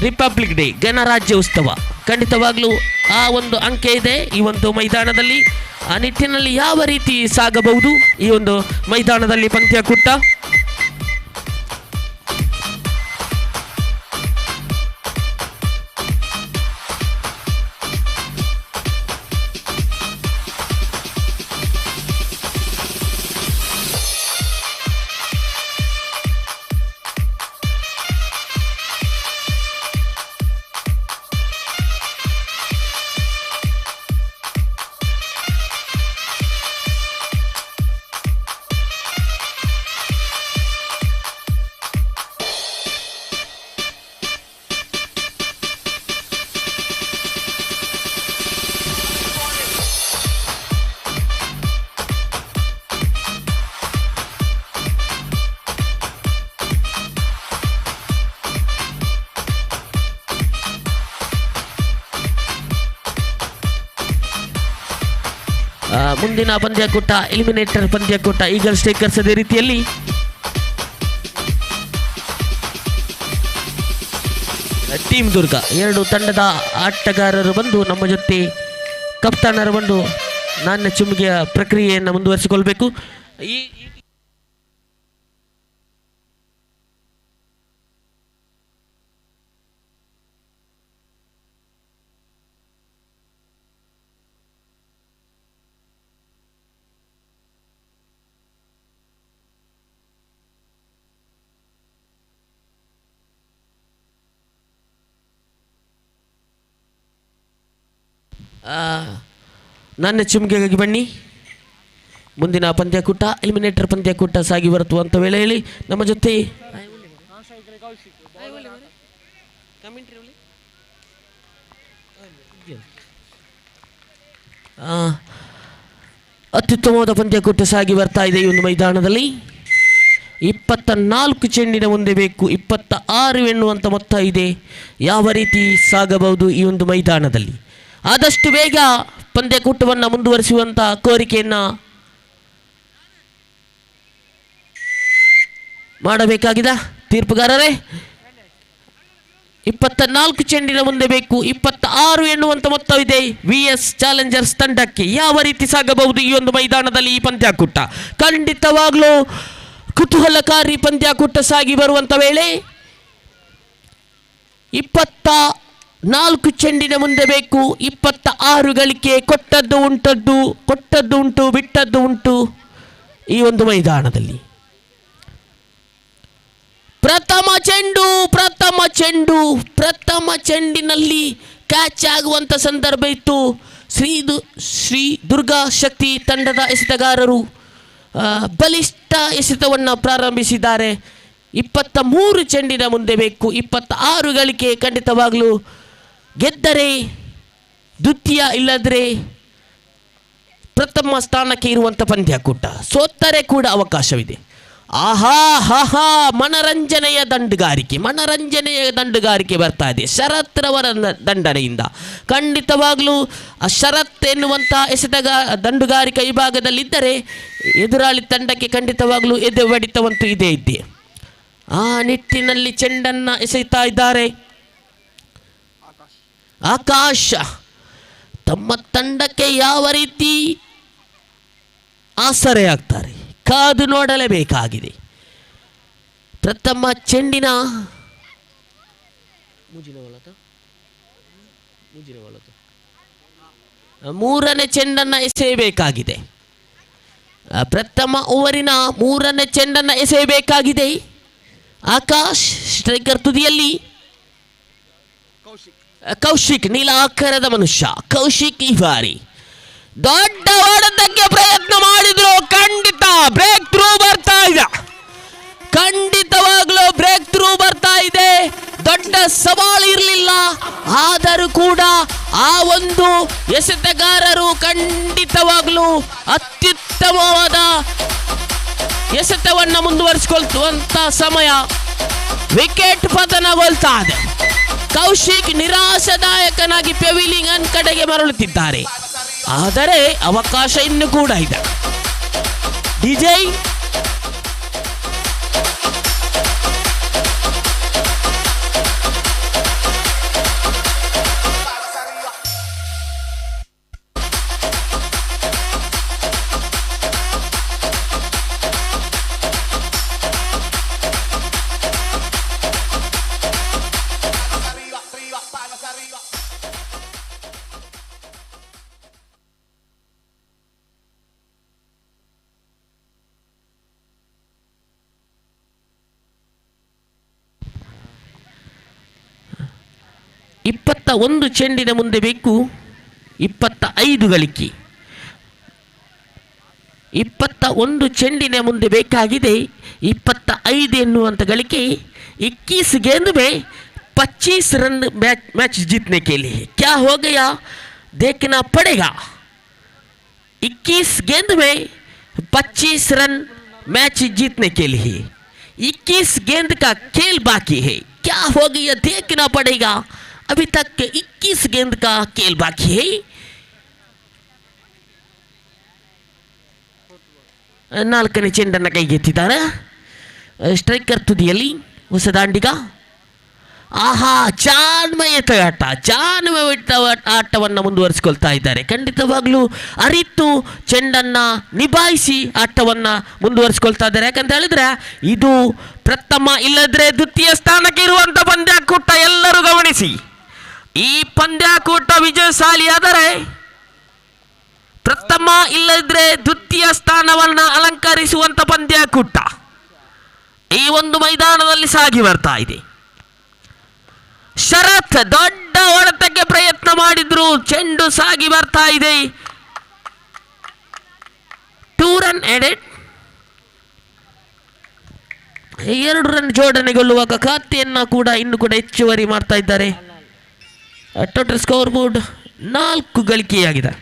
ರಿಪಬ್ಲಿಕ್ ಡೇ, ಗಣರಾಜ್ಯೋತ್ಸವ. ಖಂಡಿತವಾಗ್ಲೂ ಆ ಒಂದು ಅಂಕೆ ಇದೆ ಈ ಒಂದು ಮೈದಾನದಲ್ಲಿ. ಆ ನಿಟ್ಟಿನಲ್ಲಿ ಯಾವ ರೀತಿ ಸಾಗಬಹುದು ಈ ಒಂದು ಮೈದಾನದಲ್ಲಿ ಪಂದ್ಯಾಕೂಟ. ಮುಂದಿನ ಪಂದ್ಯಾಕೂಟ ಎಲಿಮಿನೇಟರ್ ಪಂದ್ಯಾಕೂಟ. ಈಗಲ್ಸ್ ಟೇಕರ್ಸ್ ಅದೇ ರೀತಿಯಲ್ಲಿ ಟೀಮ್ ದುರ್ಗ 2 ತಂಡದ ಆಟಗಾರರು ಬಂದು ನಮ್ಮ ಜೊತೆ ಕಪ್ತಾನರು ಬಂದು ನಾಣ್ಯ ಚುಮ್ಮಿಗೆಯ ಪ್ರಕ್ರಿಯೆಯನ್ನು ಮುಂದುವರಿಸಿಕೊಳ್ಬೇಕು. ಈ ನನ್ನ ಚಿಮ್ಗೆಗಾಗಿ ಬನ್ನಿ. ಮುಂದಿನ ಪಂದ್ಯಕೂಟ ಎಲಿಮಿನೇಟರ್ ಪಂದ್ಯಕೂಟ ಸಾಗಿ ಬರುತ್ತುವಂಥ ವೇಳೆಯಲ್ಲಿ ನಮ್ಮ ಜೊತೆ ಅತ್ಯುತ್ತಮವಾದ ಪಂದ್ಯಕೂಟ ಸಾಗಿ ಬರ್ತಾ ಇದೆ. ಈ ಒಂದು ಮೈದಾನದಲ್ಲಿ 24 ಚೆಂಡಿನ ಮುಂದೆ ಬೇಕು 26 ಎನ್ನುವಂಥ ಮೊತ್ತ ಇದೆ. ಯಾವ ರೀತಿ ಸಾಗಬಹುದು ಈ ಒಂದು ಮೈದಾನದಲ್ಲಿ? ಆದಷ್ಟು ಬೇಗ ಪಂದ್ಯಕೂಟವನ್ನು ಮುಂದುವರಿಸುವಂಥ ಕೋರಿಕೆಯನ್ನು ಮಾಡಬೇಕಾಗಿದೆ ತೀರ್ಪುಗಾರರೇ. 24 ಚೆಂಡಿನ ಮುಂದೆ ಬೇಕು 26 ಎನ್ನುವಂಥ ಮೊತ್ತವಿದೆ VS ಚಾಲೆಂಜರ್ಸ್ ತಂಡಕ್ಕೆ. ಯಾವ ರೀತಿ ಸಾಗಬಹುದು ಈ ಒಂದು ಮೈದಾನದಲ್ಲಿ ಈ ಪಂದ್ಯಕೂಟ? ಖಂಡಿತವಾಗ್ಲೂ ಕುತೂಹಲಕಾರಿ ಪಂದ್ಯಕೂಟ ಸಾಗಿ ಬರುವಂಥ ವೇಳೆ 24 ಚೆಂಡಿನ ಮುಂದೆ ಬೇಕು 26 ಗಳಿಕೆ. ಕೊಟ್ಟದ್ದು ಉಂಟು ಬಿಟ್ಟದ್ದು ಉಂಟು ಈ ಒಂದು ಮೈದಾನದಲ್ಲಿ. ಪ್ರಥಮ ಚೆಂಡಿನಲ್ಲಿ ಕ್ಯಾಚ್ ಆಗುವಂಥ ಸಂದರ್ಭ ಇತ್ತು. ಶ್ರೀ ದುರ್ಗಾ ಶಕ್ತಿ ತಂಡದ ಎಸೆತಗಾರರು ಬಲಿಷ್ಠ ಎಸೆತವನ್ನು ಪ್ರಾರಂಭಿಸಿದ್ದಾರೆ. 23 ಚೆಂಡಿನ ಮುಂದೆ ಬೇಕು 26 ಗಳಿಕೆ. ಖಂಡಿತವಾಗಲೂ ಗೆದ್ದರೆ ದ್ವಿತೀಯ, ಇಲ್ಲದ್ರೆ ಪ್ರಥಮ ಸ್ಥಾನಕ್ಕೆ ಇರುವಂಥ ಪಂದ್ಯಕೂಟ. ಸೋತರೆ ಕೂಡ ಅವಕಾಶವಿದೆ. ಮನರಂಜನೆಯ ದಂಡುಗಾರಿಕೆ ಬರ್ತಾ ಇದೆ ಶರತ್ರವರ ದಂಡನೆಯಿಂದ. ಖಂಡಿತವಾಗ್ಲೂ ಆ ಶರತ್ ಎನ್ನುವಂಥ ದಂಡುಗಾರಿಕೆ ವಿಭಾಗದಲ್ಲಿದ್ದರೆ ಎದುರಾಳಿ ತಂಡಕ್ಕೆ ಖಂಡಿತವಾಗ್ಲೂ ಎದೆ ಹೊಡಿತವಂತೂ ಇದೇ ಇದ್ದೆ. ಆ ನಿಟ್ಟಿನಲ್ಲಿ ಚೆಂಡನ್ನು ಎಸೆಯುತ್ತಾ ಇದ್ದಾರೆ ಆಕಾಶ್. ತಮ್ಮ ತಂಡಕ್ಕೆ ಯಾವ ರೀತಿ ಆಸರೆ ಆಗ್ತಾರೆ ಕಾದು ನೋಡಲೇಬೇಕಾಗಿದೆ. ಪ್ರಥಮ ಚೆಂಡಿನ ಮೂರನೇ ಚೆಂಡನ್ನು ಎಸೆಯಬೇಕಾಗಿದೆ. ಪ್ರಥಮ ಓವರಿನ ಮೂರನೇ ಚೆಂಡನ್ನು ಎಸೆಯಬೇಕಾಗಿದೆ ಆಕಾಶ್. ಸ್ಟ್ರೈಕರ್ ತುದಿಯಲ್ಲಿ ಕೌಶಿಕ್, ನೀಲ ಆಕಾರದ ಮನುಷ್ಯ ಕೌಶಿಕ್. ಈ ಬಾರಿ ದೊಡ್ಡ ಹೊಡೆತಕ್ಕೆ ಪ್ರಯತ್ನ ಮಾಡಿದ್ರು. ಖಂಡಿತ ಬ್ರೇಕ್ ಥ್ರೂ ಬರ್ತಾ ಇದೆ. ಖಂಡಿತವಾಗ್ಲೂ ಬ್ರೇಕ್ ಥ್ರೂ ಬರ್ತಾ ಇದೆ. ದೊಡ್ಡ ಸವಾಲು ಇರಲಿಲ್ಲ, ಆದರೂ ಕೂಡ ಆ ಒಂದು ಎಸೆತಗಾರರು ಖಂಡಿತವಾಗ್ಲೂ ಅತ್ಯುತ್ತಮವಾದ ಎಸೆತವನ್ನು ಮುಂದುವರಿಸಿಕೊಳ್ಳುವಂತ ಸಮಯ ವಿಕೆಟ್ ಪತನಗೊಳ್ತಾ ಇದೆ. ಕೌಶಿಕ್ ನಿರಾಶಾದಾಯಕನಾಗಿ ಪೆವಿಲಿಯನ್ ಕಡೆಗೆ ಮರಳುತ್ತಿದ್ದಾರೆ. ಆದರೆ ಅವಕಾಶ ಇನ್ನೂ ಕೂಡ ಇದೆ. ಡಿಜೆ ಒಂದು ಚೆಂಡಿನ ಮುಂದೆ ಬೇಕು 25 ಗಳಿಕೆ. 21 ಚೆಂಡಿನ ಮುಂದೆ ಬೇಕಾಗಿದೆ 25 ಎನ್ನುವಂಥ ಗಳಿಕೆ. 21 गेंद में 25 रन मैच जीतने के लिए क्या हो गया देखना पड़ेगा. 21 गेंद में 25 रन मैच जीतने के लिए 21 गेंद का खेल बाकी है. क्या हो गया देखना पड़ेगा. अभी तक 21 गेंद का खेल बाकी है. ನಾಲ್ಕನೇ ಚೆಂಡನ್ನು ಕೈಗೆತ್ತಿದ್ದಾರೆ ಸ್ಟ್ರೈಕರ್ ತುದಿಯಲ್ಲಿ ಹೊಸ ದಾಂಡಿಗ. ಜಾನ್ಮಯತೆ ಆಟವನ್ನು ಮುಂದುವರಿಸಿಕೊಳ್ತಾ ಇದ್ದಾರೆ. ಖಂಡಿತವಾಗ್ಲೂ ಅರಿತು ಚೆಂಡನ್ನು ನಿಭಾಯಿಸಿ ಆಟವನ್ನು ಮುಂದುವರಿಸಿಕೊಳ್ತಾ ಇದ್ದಾರೆ. ಯಾಕಂತ ಹೇಳಿದ್ರೆ ಇದು ಪ್ರಥಮ ಇಲ್ಲದ್ರೆ ದ್ವಿತೀಯ ಸ್ಥಾನಕ್ಕೆ ಇರುವಂಥ ಪಂದ್ಯಕೂಟ. ಎಲ್ಲರೂ ಗಮನಿಸಿ, ಈ ಪಂದ್ಯಕೂಟ ವಿಜಯಶಾಲಿಯಾದರೆ ಪ್ರಥಮ ಇಲ್ಲದ್ರೆ ದ್ವಿತೀಯ ಸ್ಥಾನವನ್ನು ಅಲಂಕರಿಸುವಂಥ ಪಂದ್ಯಕೂಟ ಈ ಒಂದು ಮೈದಾನದಲ್ಲಿ ಸಾಗಿ ಬರ್ತಾ ಇದೆ. ಶರತ್ ದೊಡ್ಡ ಹೊಡೆತಕ್ಕೆ ಪ್ರಯತ್ನ ಮಾಡಿದ್ರು, ಚೆಂಡು ಸಾಗಿ ಬರ್ತಾ ಇದೆ. 2 ರನ್ ಎಡೆಡ್. 2 ರನ್ ಜೋಡಣೆಗೊಳ್ಳುವಾಗ ಖಾತೆಯನ್ನ ಕೂಡ ಇನ್ನು ಕೂಡ ಹೆಚ್ಚುವರಿ ಮಾಡ್ತಾ ಇದ್ದಾರೆ. Total score board 4 ಗಳಿಕೆಯಾಗಿದೆ.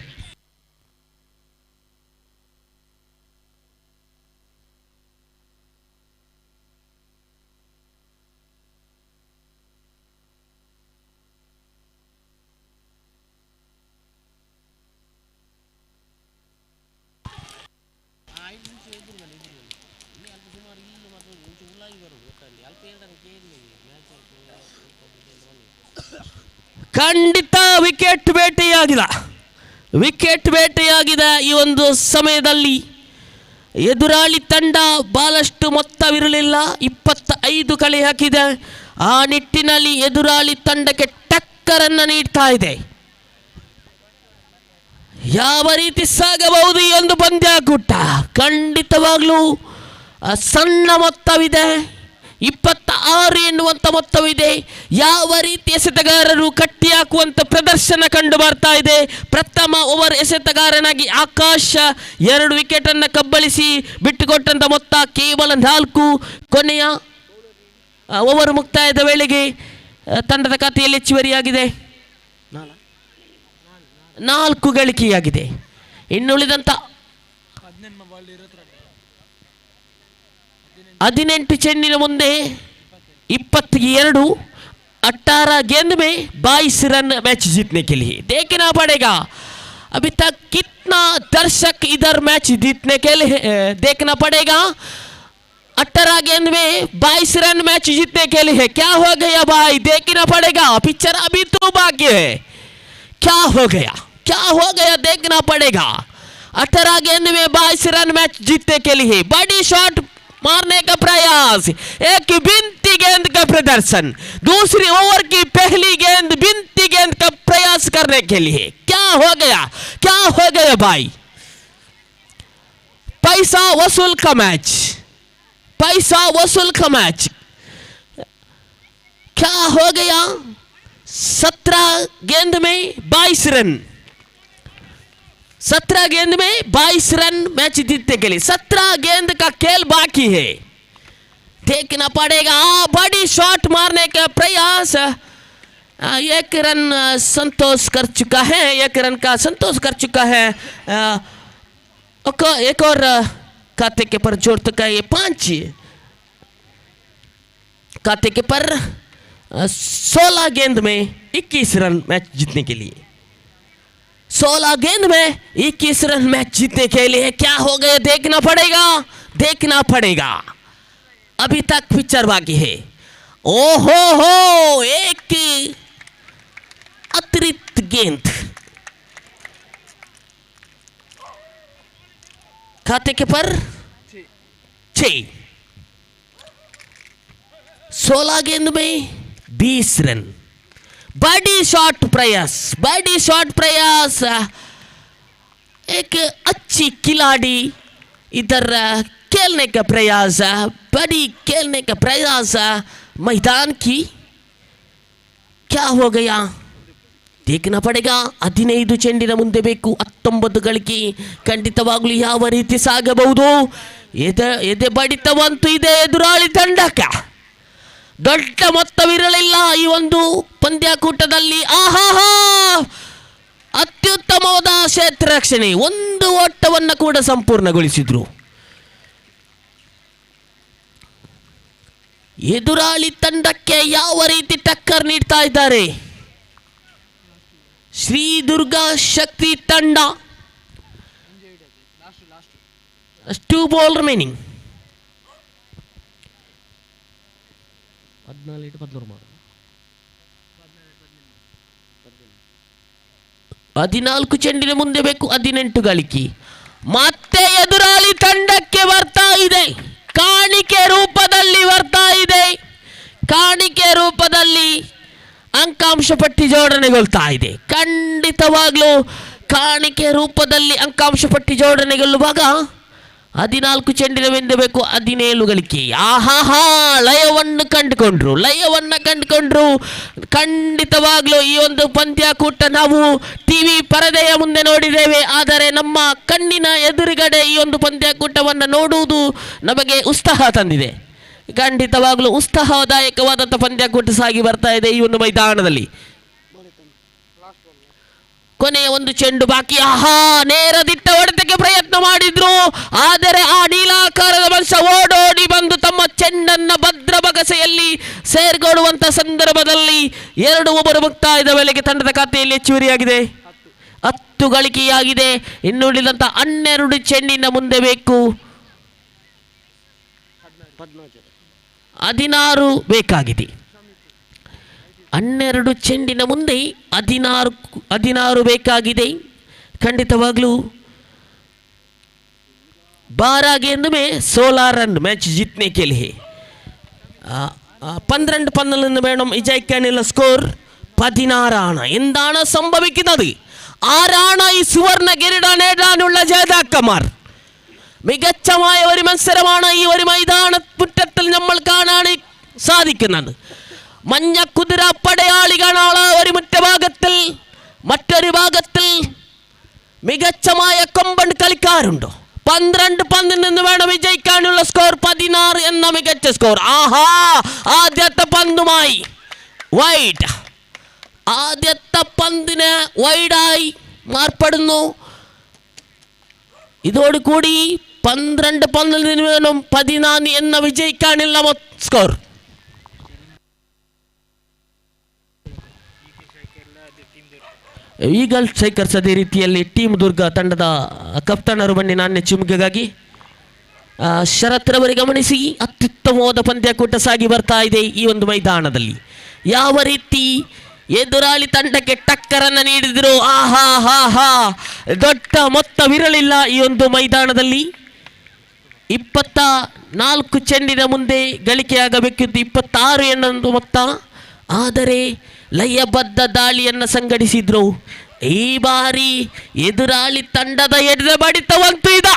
ಖಂಡಿತ ವಿಕೆಟ್ ಬೇಟೆಯಾಗಿದೆ. ಈ ಒಂದು ಸಮಯದಲ್ಲಿ ಎದುರಾಳಿ ತಂಡ ಬಹಳಷ್ಟು ಮೊತ್ತವಿರಲಿಲ್ಲ, 25 ಕಳೆ ಹಾಕಿದೆ. ಆ ನಿಟ್ಟಿನಲ್ಲಿ ಎದುರಾಳಿ ತಂಡಕ್ಕೆ ಟಕ್ಕರನ್ನು ನೀಡ್ತಾ ಇದೆ. ಯಾವ ರೀತಿ ಸಾಗಬಹುದು ಈ ಒಂದು ಪಂದ್ಯಾಕೂಟ? ಖಂಡಿತವಾಗ್ಲೂ ಸಣ್ಣ ಮೊತ್ತವಿದೆ, 26 ಎನ್ನುವಂಥ ಮೊತ್ತವಿದೆ. ಯಾವ ರೀತಿ ಎಸೆತಗಾರರು ಕಟ್ಟಿ ಹಾಕುವಂಥ ಪ್ರದರ್ಶನ ಕಂಡು ಬರ್ತಾ ಇದೆ. ಪ್ರಥಮ ಓವರ್ ಎಸೆತಗಾರನಾಗಿ ಆಕಾಶ 2 ವಿಕೆಟನ್ನು ಕಬ್ಬಳಿಸಿ ಬಿಟ್ಟುಕೊಟ್ಟಂಥ ಮೊತ್ತ ಕೇವಲ 4. ಕೊನೆಯ ಓವರ್ ಮುಕ್ತಾಯದ ವೇಳೆಗೆ ತಂಡದ ಖಾತೆಯಲ್ಲಿ ಹೆಚ್ಚುವರಿಯಾಗಿದೆ 4 ಗಳಿಕೆಯಾಗಿದೆ. ಇನ್ನುಳಿದಂಥ 18 ಚೆಂಡಿನ ಮುಂದೆ 22. 18 गेंद में 22 रन मैच जीतने के लिए. देखना पड़ेगा अभी तक कितना दर्शक इधर मैच जीतने के लिए देखना पड़ेगा. 18 गेंद में 22 रन मैच जीतने के लिए क्या हो गया भाई? देखना पड़ेगा. पिक्चर अभी तो बाकी है. क्या हो गया देखना पड़ेगा. 18 गेंद में 22 रन मैच जीतने के लिए बड़ी शॉट मारने का प्रयास, एक बिनती गेंद का प्रदर्शन, दूसरी ओवर की पहली गेंद बिनती गेंद का प्रयास करने के लिए क्या हो गया भाई? पैसा वसूल का मैच क्या हो गया? 17 गेंद में 22 रन, 17 गेंद में 22 रन मैच जीतने के लिए 17 गेंद का खेल बाकी है. देखना पड़ेगा. बड़ी शॉट मारने का प्रयास. 1 रन संतोष कर चुका है, 1 रन का संतोष कर चुका है. एक और खाते के पर जोड़ चुका है 5. खाते के पर 16 गेंद में 21 रन मैच जीतने के लिए. 16 गेंद में 21 रन मैच जीतने के लिए क्या हो गया? देखना पड़ेगा. अभी तक पिक्चर बाकी है. ओहो हो, एक अतिरिक्त गेंद खाते के पर 6. 16 गेंद में 20 रन. बड़ी शॉट प्रयास. एक अच्छी खिलाड़ी इधर खेलने का प्रयास, बड़ी खेलने का प्रयास मैदान की. क्या हो गया? देखना पड़ेगा. 15 ಚೆಂಡಿನ ಮುಂದೆ ಬೇಕು 19 ಗಳಿಕೆ. ಖಂಡಿತವಾಗ್ಲೂ ಯಾವ ರೀತಿ ಸಾಗಬಹುದು? ಎದೆ ಬಡಿತವಂತೂ ಇದೆ ಎದುರಾಳಿ ತಂಡಕ್ಕೆ. ದೊಡ್ಡ ಮೊತ್ತವಿರಲಿಲ್ಲ ಈ ಒಂದು ಪಂದ್ಯಾಕೂಟದಲ್ಲಿ. ಆಹಾಹಾ, ಅತ್ಯುತ್ತಮವಾದ ಕ್ಷೇತ್ರ ರಕ್ಷಣೆ. 1 ಓಟವನ್ನು ಕೂಡ ಸಂಪೂರ್ಣಗೊಳಿಸಿದ್ರು. ಎದುರಾಳಿ ತಂಡಕ್ಕೆ ಯಾವ ರೀತಿ ಟಕ್ಕರ್ ನೀಡ್ತಾ ಇದ್ದಾರೆ ಶ್ರೀ ದುರ್ಗಾ ಶಕ್ತಿ ತಂಡ. 2 ಬಾಲ್ ರಿಮೈನಿಂಗ್. 14 ಚೆಂಡಿನ ಮುಂದೆ ಬೇಕು 18 ಗಳಿಕೆ. ಮತ್ತೆ ಎದುರಾಳಿ ತಂಡಕ್ಕೆ ಬರ್ತಾ ಇದೆ, ಕಾಣಿಕೆ ರೂಪದಲ್ಲಿ ಅಂಕಾಂಶ ಪಟ್ಟಿ ಜೋಡಣೆಗೊಳ್ತಾ ಇದೆ. ಖಂಡಿತವಾಗ್ಲೂ ಕಾಣಿಕೆ ರೂಪದಲ್ಲಿ ಅಂಕಾಂಶ ಪಟ್ಟಿ ಜೋಡಣೆಗೊಳ್ಳುವಾಗ 14 ಚೆಂಡಿನ ಮುಂದೆ ಬೇಕು 17 ಗಳಿಕೆ. ಆಹಾಹಾ, ಲಯವನ್ನು ಕಂಡುಕೊಂಡ್ರು. ಖಂಡಿತವಾಗ್ಲೂ ಈ ಒಂದು ಪಂದ್ಯಾಕೂಟ ನಾವು ಟಿವಿ ಪರದೆಯ ಮುಂದೆ ನೋಡಿದ್ದೇವೆ, ಆದರೆ ನಮ್ಮ ಕಣ್ಣಿನ ಎದುರುಗಡೆ ಈ ಒಂದು ಪಂದ್ಯಾಕೂಟವನ್ನು ನೋಡುವುದು ನಮಗೆ ಉತ್ಸಾಹ ತಂದಿದೆ. ಖಂಡಿತವಾಗ್ಲೂ ಉತ್ಸಾಹದಾಯಕವಾದಂಥ ಪಂದ್ಯಾಕೂಟ ಸಾಗಿ ಬರ್ತಾ ಇದೆ ಈ ಒಂದು ಮೈದಾನದಲ್ಲಿ. ಕೊನೆಯ ಒಂದು ಚೆಂಡು ಬಾಕಿ. ಆಹಾ, ನೇರ ದಿಟ್ಟ ಹೊಡೆತಕ್ಕೆ ಪ್ರಯತ್ನ ಮಾಡಿದ್ರು, ಆದರೆ ಆ ನೀಲಾಕಾರದ ಮನುಷ್ಯ ಓಡೋಡಿ ಬಂದು ತಮ್ಮ ಚೆಂಡನ್ನ ಭದ್ರ ಬಗಸೆಯಲ್ಲಿ ಸೇರ್ಗೊಳ್ಳುವಂತ ಸಂದರ್ಭದಲ್ಲಿ 2 ಓವರ್ ಮುಕ್ತಾಯದ ವೇಳೆಗೆ ತಂಡದ ಖಾತೆಯಲ್ಲಿ ಹೆಚ್ಚುವರಿಯಾಗಿದೆ. 10 ಗಳಿಕೆಯಾಗಿದೆ. ಇನ್ನುಳಿದಂತ 12 ಚೆಂಡಿನ ಮುಂದೆ ಬೇಕು 16 ಬೇಕಾಗಿದೆ. 12 ಚೆಂಡಿನ ಮುಂದೆ 16 ಬೇಕಾಗಿದೆ. ಖಂಡಿತವಾಗ್ಲೂ 12 गेंद में 16 रन मैच जीतने के लिए. 12 പന്തിൽ നിന്ന് വേണം വിജയിക്കാനുള്ള സ്കോർ. 16 എന്താണ് സംഭവിക്കുന്നത്? ആരാണ് ഈ സുവർണ കിരീടം നേടാനുള്ള ജേതാക്കന്മാർ? മികച്ചമായ ഒരു മത്സരമാണ് ഈ ഒരു മൈതാന മുറ്റത്തിൽ നമ്മൾ കാണാൻ സാധിക്കുന്നത്. മഞ്ഞ കുതിര പടയാളികളാണ് ഒരു മുറ്റഭാഗത്തിൽ, മറ്റൊരു ഭാഗത്തിൽ മികച്ചമായ കൊമ്പൻ കളിക്കാരുണ്ടോ? 12 പന്തിൽ നിന്ന് വേണം വിജയിക്കാനുള്ള സ്കോർ. 16 എന്ന മികച്ച സ്കോർ. ആഹാ, ആദ്യത്തെ പന്തുമായി വൈഡ്. ആദ്യത്തെ പന്തിന് വൈഡായി മാർപ്പെടുന്നു. ഇതോടുകൂടി 12 പന്തിൽ നിന്ന് വേണം 14 എന്ന വിജയിക്കാനുള്ള സ്കോർ. ಈಗಲ್ ಸ್ಟ್ರೈಕರ್ಸ್ ಅದೇ ರೀತಿಯಲ್ಲಿ ಟೀಮ್ ದುರ್ಗ ತಂಡದ ಕಪ್ತಾನರು ಬನ್ನಿ ನಾಣ್ಯ ಚಿಮುಗೆಗಾಗಿ. ಶರತ್ ರವರಿಗೆ ಗಮನಿಸಿ, ಅತ್ಯುತ್ತಮವಾದ ಪಂದ್ಯಾಕೂಟ ಸಾಗಿ ಬರ್ತಾ ಇದೆ ಈ ಒಂದು ಮೈದಾನದಲ್ಲಿ. ಯಾವ ರೀತಿ ಎದುರಾಳಿ ತಂಡಕ್ಕೆ ಟಕ್ಕರನ್ನು ನೀಡಿದ್ರು, ಆಹಾ ಹಾ ಹಾ, ದೊಡ್ಡ ಮೊತ್ತವಿರಲಿಲ್ಲ ಈ ಒಂದು ಮೈದಾನದಲ್ಲಿ. 24 ಚೆಂಡಿನ ಮುಂದೆ ಗಳಿಕೆಯಾಗಬೇಕಿದ್ದು 26 ಎನ್ನುವ ಮೊತ್ತ, ಆದರೆ ಲಯಬದ್ಧ ದಾಳಿಯನ್ನು ಸಂಘಟಿಸಿದ್ರು. ಈ ಬಾರಿ ಎದುರಾಳಿ ತಂಡದ ಎದುರು ಬಡಿತವಂತೂ ಇದ.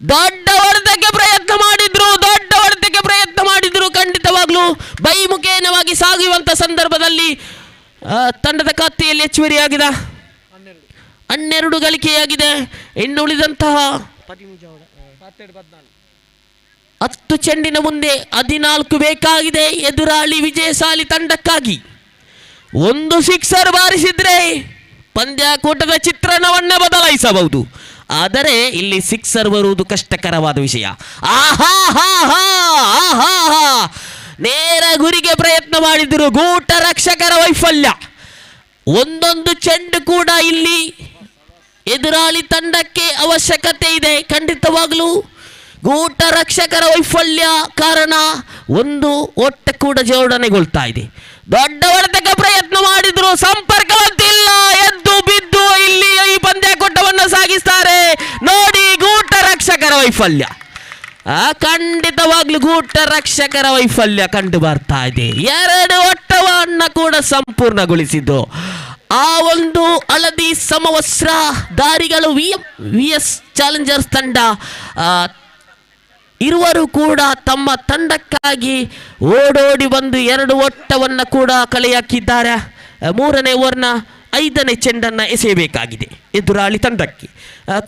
ದೊಡ್ಡ ಹೊಡೆತಕ್ಕೆ ಪ್ರಯತ್ನ ಮಾಡಿದ್ರು. ಖಂಡಿತವಾಗ್ಲೂ ಬೈಮುಖೇನವಾಗಿ ಸಾಗುವಂತ ಸಂದರ್ಭದಲ್ಲಿ ತಂಡದ ಖಾತೆಯಲ್ಲಿ ಹೆಚ್ಚುವರಿಯಾಗಿದೆ. 12 ಗಳಿಕೆಯಾಗಿದೆ. ಇನ್ನುಳಿದಂತಹ 10 ಚೆಂಡಿನ ಮುಂದೆ 14 ಬೇಕಾಗಿದೆ ಎದುರಾಳಿ ವಿಜಯಶಾಲಿ ತಂಡಕ್ಕಾಗಿ. ಒಂದು ಸಿಕ್ಸರ್ ಬಾರಿಸಿದ್ರೆ ಪಂದ್ಯಾಕೂಟದ ಚಿತ್ರಣವನ್ನೇ ಬದಲಾಯಿಸಬಹುದು, ಆದರೆ ಇಲ್ಲಿ ಸಿಕ್ಸರ್ ಬರುವುದು ಕಷ್ಟಕರವಾದ ವಿಷಯ. ಆಹಾ ಹಾ ಹಾ ಆಹಾ ಹಾ, ನೇರ ಗುರಿಗೆ ಪ್ರಯತ್ನ ಮಾಡಿದ್ರು, ಗೂಟ ರಕ್ಷಕರ ವೈಫಲ್ಯ. ಒಂದೊಂದು ಚೆಂಡು ಕೂಡ ಇಲ್ಲಿ ಎದುರಾಳಿ ತಂಡಕ್ಕೆ ಅವಶ್ಯಕತೆ ಇದೆ. ಖಂಡಿತವಾಗ್ಲೂ ಗೂಟ ರಕ್ಷಕರ ವೈಫಲ್ಯ ಕಾರಣ ಒಂದು ಓಟ ಕೂಡ ಜೋಡಣೆಗೊಳ್ತಾ ಇದೆ. ದೊಡ್ಡ ಹೊಡೆತಕ್ಕೆ ಪ್ರಯತ್ನ ಮಾಡಿದ್ರು, ಸಂಪರ್ಕವಂತಿಲ್ಲ, ಎದ್ದು ಬಿದ್ದು ಇಲ್ಲಿ ಈ ಪಂದ್ಯಾಕೂಟವನ್ನು ಸಾಗಿಸ್ತಾರೆ. ನೋಡಿ, ಗೂಟ ರಕ್ಷಕರ ವೈಫಲ್ಯ. ಖಂಡಿತವಾಗ್ಲೂ ಗೂಟ ರಕ್ಷಕರ ವೈಫಲ್ಯ ಕಂಡು ಬರ್ತಾ ಇದೆ. 2 ಓಟವನ್ನು ಕೂಡ ಸಂಪೂರ್ಣಗೊಳಿಸಿದ್ದು ಆ ಒಂದು ಹಳದಿ ಸಮವಸ್ತ್ರ ದಾರಿಗಳು ವಿಎಸ್ ಚಾಲೆಂಜರ್ಸ್ ತಂಡ ಇರುವರು ಕೂಡ ತಮ್ಮ ತಂಡಕ್ಕಾಗಿ ಓಡೋಡಿ ಬಂದು 2 ಓಟವನ್ನು ಕೂಡ ಕಲೆ ಹಾಕಿದ್ದಾರೆ. 3ನೇ ಓವರ್ನ 5ನೇ ಚೆಂಡನ್ನು ಎಸೆಯಬೇಕಾಗಿದೆ ಎದುರಾಳಿ ತಂಡಕ್ಕೆ.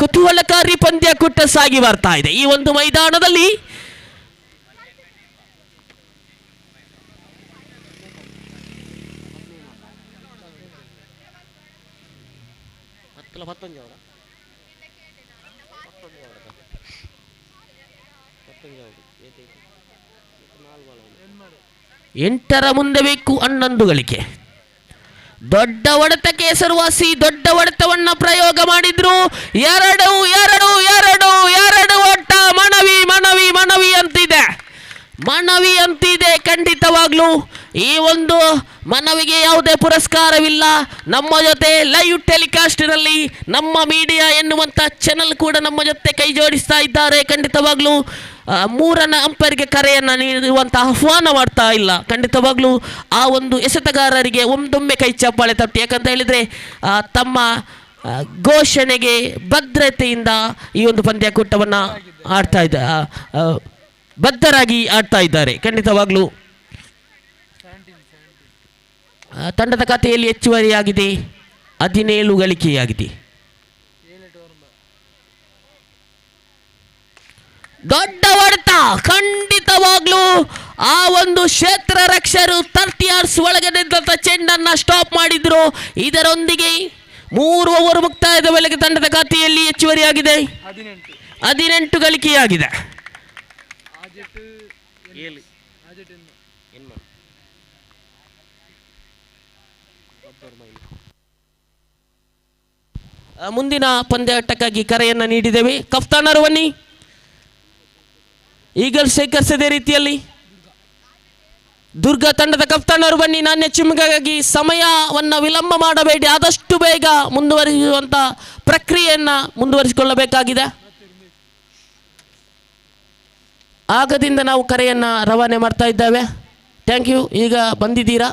ಕುತೂಹಲಕಾರಿ ಪಂದ್ಯಾಕೂಟ ಸಾಗಿ ಬರ್ತಾ ಇದೆ ಈ ಒಂದು ಮೈದಾನದಲ್ಲಿ. ಎಂಟರ ಮುಂದೆ ಬೇಕು 11 ಗಳಿಕೆ. ದೊಡ್ಡ ಹೊಡೆತಕ್ಕೆ ಹೆಸರುವಾಸಿ, ದೊಡ್ಡ ಹೊಡೆತವನ್ನ ಪ್ರಯೋಗ ಮಾಡಿದ್ರು. 2 ಓಟ. ಮನವಿ ಅಂತಿದೆ. ಖಂಡಿತವಾಗ್ಲೂ ಈ ಒಂದು ಮನವಿಗೆ ಯಾವುದೇ ಪುರಸ್ಕಾರವಿಲ್ಲ. ನಮ್ಮ ಜೊತೆ ಲೈವ್ ಟೆಲಿಕಾಸ್ಟ್ನಲ್ಲಿ ನಮ್ಮ ಮೀಡಿಯಾ ಎನ್ನುವಂಥ ಚಾನಲ್ ಕೂಡ ನಮ್ಮ ಜೊತೆ ಕೈ ಜೋಡಿಸ್ತಾ ಇದ್ದಾರೆ. ಖಂಡಿತವಾಗ್ಲೂ 3ನೇ ಅಂಪೈರ್ಗೆ ಕರೆಯನ್ನು ನೀಡುವಂಥ ಆಹ್ವಾನ ಮಾಡ್ತಾ ಇಲ್ಲ. ಖಂಡಿತವಾಗ್ಲೂ ಆ ಒಂದು ಎಸೆತಗಾರರಿಗೆ ಒಂದೊಮ್ಮೆ ಕೈ ಚಪ್ಪಾಳೆ ತಟ್ಟಿ, ಯಾಕಂತ ಹೇಳಿದರೆ ತಮ್ಮ ಘೋಷಣೆಗೆ ಭದ್ರತೆಯಿಂದ ಈ ಒಂದು ಪಂದ್ಯಾಕೂಟವನ್ನು ಬದ್ಧರಾಗಿ ಆಡ್ತಾ ಇದ್ದಾರೆ. ಖಂಡಿತವಾಗ್ಲೂ ತಂಡದ ಖಾತೆಯಲ್ಲಿ ಹೆಚ್ಚುವರಿಯಾಗಿದೆ 17 ಗಳಿಕೆಯಾಗಿದೆ. ದೊಡ್ಡ ಹೊಡೆತ, ಖಂಡಿತವಾಗ್ಲೂ ಆ ಒಂದು ಕ್ಷೇತ್ರ ರಕ್ಷರು 30 yards ಒಳಗೆ ನಿಂತ ಚೆಂಡನ್ನು ಸ್ಟಾಪ್ ಮಾಡಿದ್ರು. ಇದರೊಂದಿಗೆ 3 ಓವರ್ ಮುಕ್ತಾಯದ ವೇಳೆಗೆ ತಂಡದ ಖಾತೆಯಲ್ಲಿ ಹೆಚ್ಚುವರಿಯಾಗಿದೆ 18 ಗಳಿಕೆಯಾಗಿದೆ. ಮುಂದಿನ ಪಂದ್ಯಾಟಕ್ಕಾಗಿ ಕರೆಯನ್ನು ನೀಡಿದ್ದೇವೆ. ಕಫ್ತಾನರು ಬನ್ನಿ. ಈಗಲ್ಸ್ ಶೇಖರಿಸದೇ ರೀತಿಯಲ್ಲಿ ದುರ್ಗಾ ತಂಡದ ಕಫ್ತಾನರು ಬನ್ನಿ. ನಾಣ್ಯ ಚಿಮ್ಮಗಾಗಿ ಸಮಯವನ್ನು ವಿಳಂಬ ಮಾಡಬೇಡಿ, ಆದಷ್ಟು ಬೇಗ ಮುಂದುವರಿಸುವಂಥ ಪ್ರಕ್ರಿಯೆಯನ್ನು ಮುಂದುವರಿಸಿಕೊಳ್ಳಬೇಕಾಗಿದೆ. ಆಗದಿಂದ ನಾವು ಕರೆಯನ್ನು ರವಾನೆ ಮಾಡ್ತಾ ಇದ್ದೇವೆ. Thank you. ಈಗ ಬಂದಿದ್ದೀರಾ.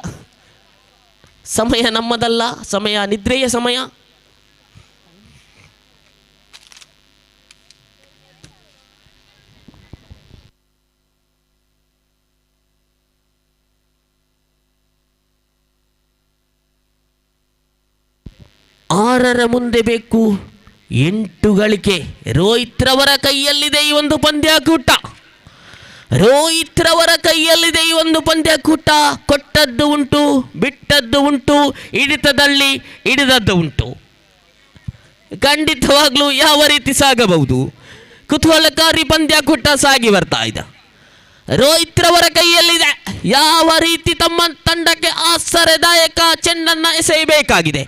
ಸಮಯ ನಮ್ಮದಲ್ಲ, ಸಮಯ ನಿದ್ರೆಯ ಸಮಯ. ಆರರ ಮುಂದೆ ಬೇಕು 8 ಗಳಿಕೆ. ರೋಹಿತ್ ರವರ ಕೈಯಲ್ಲಿದೆ ಈ ಒಂದು ಪಂದ್ಯಾಕೂಟ. ರೋಹಿತ್ ರವರ ಕೈಯಲ್ಲಿದೆ ಈ ಒಂದು ಪಂದ್ಯಾಕೂಟ. ಕೊಟ್ಟದ್ದು ಉಂಟು, ಬಿಟ್ಟದ್ದು ಉಂಟು, ಹಿಡಿತದಲ್ಲಿ ಹಿಡಿದದ್ದು ಉಂಟು. ಖಂಡಿತವಾಗ್ಲೂ ಯಾವ ರೀತಿ ಸಾಗಬಹುದು, ಕುತೂಹಲಕಾರಿ ಪಂದ್ಯಾಕೂಟ ಸಾಗಿ ಬರ್ತಾ ಇದೆ. ರೋಹಿತ್ ರವರ ಕೈಯಲ್ಲಿದೆ ಯಾವ ರೀತಿ ತಮ್ಮ ತಂಡಕ್ಕೆ ಆಶ್ಚರ್ಯದಾಯಕ ಚೆಂಡನ್ನು ಎಸೆಯಬೇಕಾಗಿದೆ.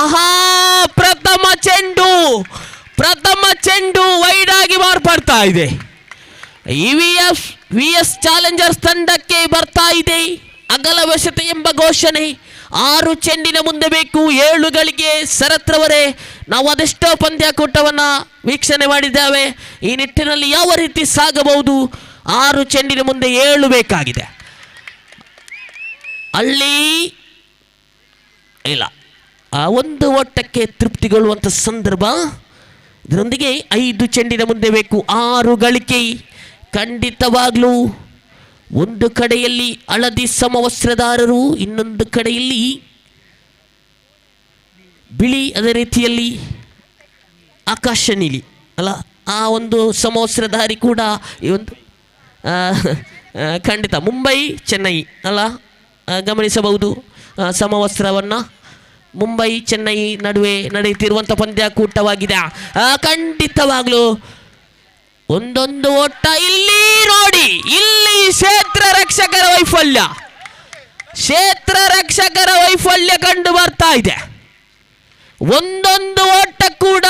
ಆಹಾ, ಪ್ರಥಮ ಚೆಂಡು ವೈಡ್ ಆಗಿ ಮಾರ್ಪಡ್ತಾ ಇದೆ. ವಿಎಸ್ ಚಾಲೆಂಜರ್ಸ್ ತಂಡಕ್ಕೆ ಬರ್ತಾ ಇದೆ ಅಗಲವಶತೆ ಎಂಬ ಘೋಷಣೆ. 6 ಚೆಂಡಿನ ಮುಂದೆ ಬೇಕು 7 ಗಳಿಗೆ. ಶರತ್ ರವರೇ, ನಾವು ಅದೆಷ್ಟೋ ಪಂದ್ಯಾಕೂಟವನ್ನು ವೀಕ್ಷಣೆ ಮಾಡಿದ್ದೇವೆ. ಈ ನಿಟ್ಟಿನಲ್ಲಿ ಯಾವ ರೀತಿ ಸಾಗಬಹುದು? 6 ಚೆಂಡಿನ ಮುಂದೆ 7 ಬೇಕಾಗಿದೆ. ಅಲ್ಲಿ ಇಲ್ಲ, ಆ ಒಂದು ಓಟಕ್ಕೆ ತೃಪ್ತಿಗೊಳ್ಳುವಂಥ ಸಂದರ್ಭ. ಇದರೊಂದಿಗೆ 5 ಚೆಂಡಿನ ಮುಂದೆ ಬೇಕು 6 ಗಳಿಕೆ. ಖಂಡಿತವಾಗ್ಲೂ ಒಂದು ಕಡೆಯಲ್ಲಿ ಹಳದಿ ಸಮವಸ್ತ್ರದಾರರು, ಇನ್ನೊಂದು ಕಡೆಯಲ್ಲಿ ಬಿಳಿ, ಅದೇ ರೀತಿಯಲ್ಲಿ ಆಕಾಶ ನೀಲಿ ಅಲ್ಲ, ಆ ಒಂದು ಸಮವಸ್ತ್ರಧಾರಿ ಕೂಡ ಈ ಒಂದು ಖಂಡಿತ ಮುಂಬೈ ಚೆನ್ನೈ ಅಲ್ಲ, ಗಮನಿಸಬಹುದು ಸಮವಸ್ತ್ರವನ್ನು. ಮುಂಬೈ ಚೆನ್ನೈ ನಡುವೆ ನಡೆಯುತ್ತಿರುವಂಥ ಪಂದ್ಯಾಕೂಟವಾಗಿದೆ. ಖಂಡಿತವಾಗ್ಲೂ ಒಂದೊಂದು ಓಟ. ಇಲ್ಲಿ ನೋಡಿ, ಇಲ್ಲಿ ಕ್ಷೇತ್ರ ರಕ್ಷಕರ ವೈಫಲ್ಯ ಕಂಡು ಬರ್ತಾ ಇದೆ. ಒಂದೊಂದು ಓಟ ಕೂಡ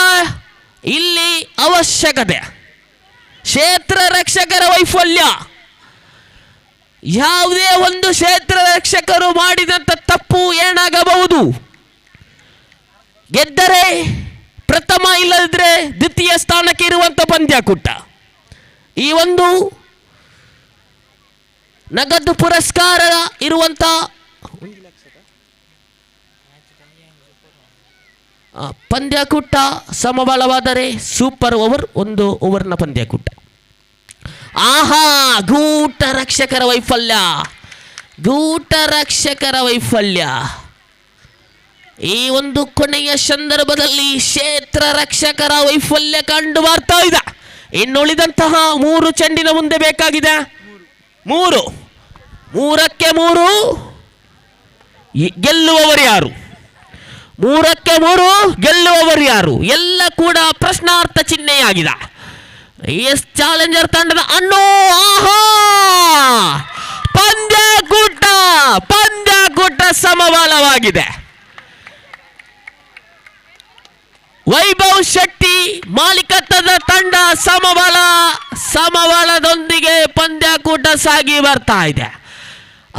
ಇಲ್ಲಿ ಅವಶ್ಯಕತೆ. ಕ್ಷೇತ್ರ ರಕ್ಷಕರ ವೈಫಲ್ಯ. ಯಾವುದೇ ಒಂದು ಕ್ಷೇತ್ರ ರಕ್ಷಕರು ಮಾಡಿದಂಥ ತಪ್ಪು ಏನಾಗಬಹುದು? ಗೆದ್ದರೆ ಪ್ರಥಮ, ಇಲ್ಲದಿದ್ದರೆ ದ್ವಿತೀಯ ಸ್ಥಾನಕ್ಕೆ ಇರುವಂಥ ಪಂದ್ಯಾಕೂಟ. ಈ ಒಂದು ನಗದು ಪುರಸ್ಕಾರ ಇರುವಂಥ ಪಂದ್ಯಾಕೂಟ ಸಮಬಲವಾದರೆ ಸೂಪರ್ ಓವರ್, 1 ಓವರ್ನ ಪಂದ್ಯಾಕೂಟ. ಆಹಾ, ಗೂಟ ರಕ್ಷಕರ ವೈಫಲ್ಯ. ಈ ಒಂದು ಕೊನೆಯ ಸಂದರ್ಭದಲ್ಲಿ ಕ್ಷೇತ್ರ ರಕ್ಷಕರ ವೈಫಲ್ಯ ಕಂಡು ಬರ್ತಾ ಇದೆ. ಇನ್ನುಳಿದಂತಹ 3 ಚೆಂಡಿನ ಮುಂದೆ ಬೇಕಾಗಿದೆ 3. 3ಕ್ಕೆ 3 ಗೆಲ್ಲುವವರು ಯಾರು? 3ಕ್ಕೆ 3 ಗೆಲ್ಲುವವರು ಯಾರು? ಎಲ್ಲ ಕೂಡ ಪ್ರಶ್ನಾರ್ಥ ಚಿಹ್ನೆಯಾಗಿದೆ. ಎಸ್ ಚಾಲೆಂಜರ್ ತಂಡದ ಆಹಾ, ಪಂದ್ಯಾಕೂಟ ಸಮಬಲವಾಗಿದೆ. ವೈಭವ್ ಶೆಟ್ಟಿ ಮಾಲೀಕತ್ವದ ತಂಡ ಸಮಬಲದೊಂದಿಗೆ ಪಂದ್ಯಾಕೂಟ ಸಾಗಿ ಬರ್ತಾ ಇದೆ.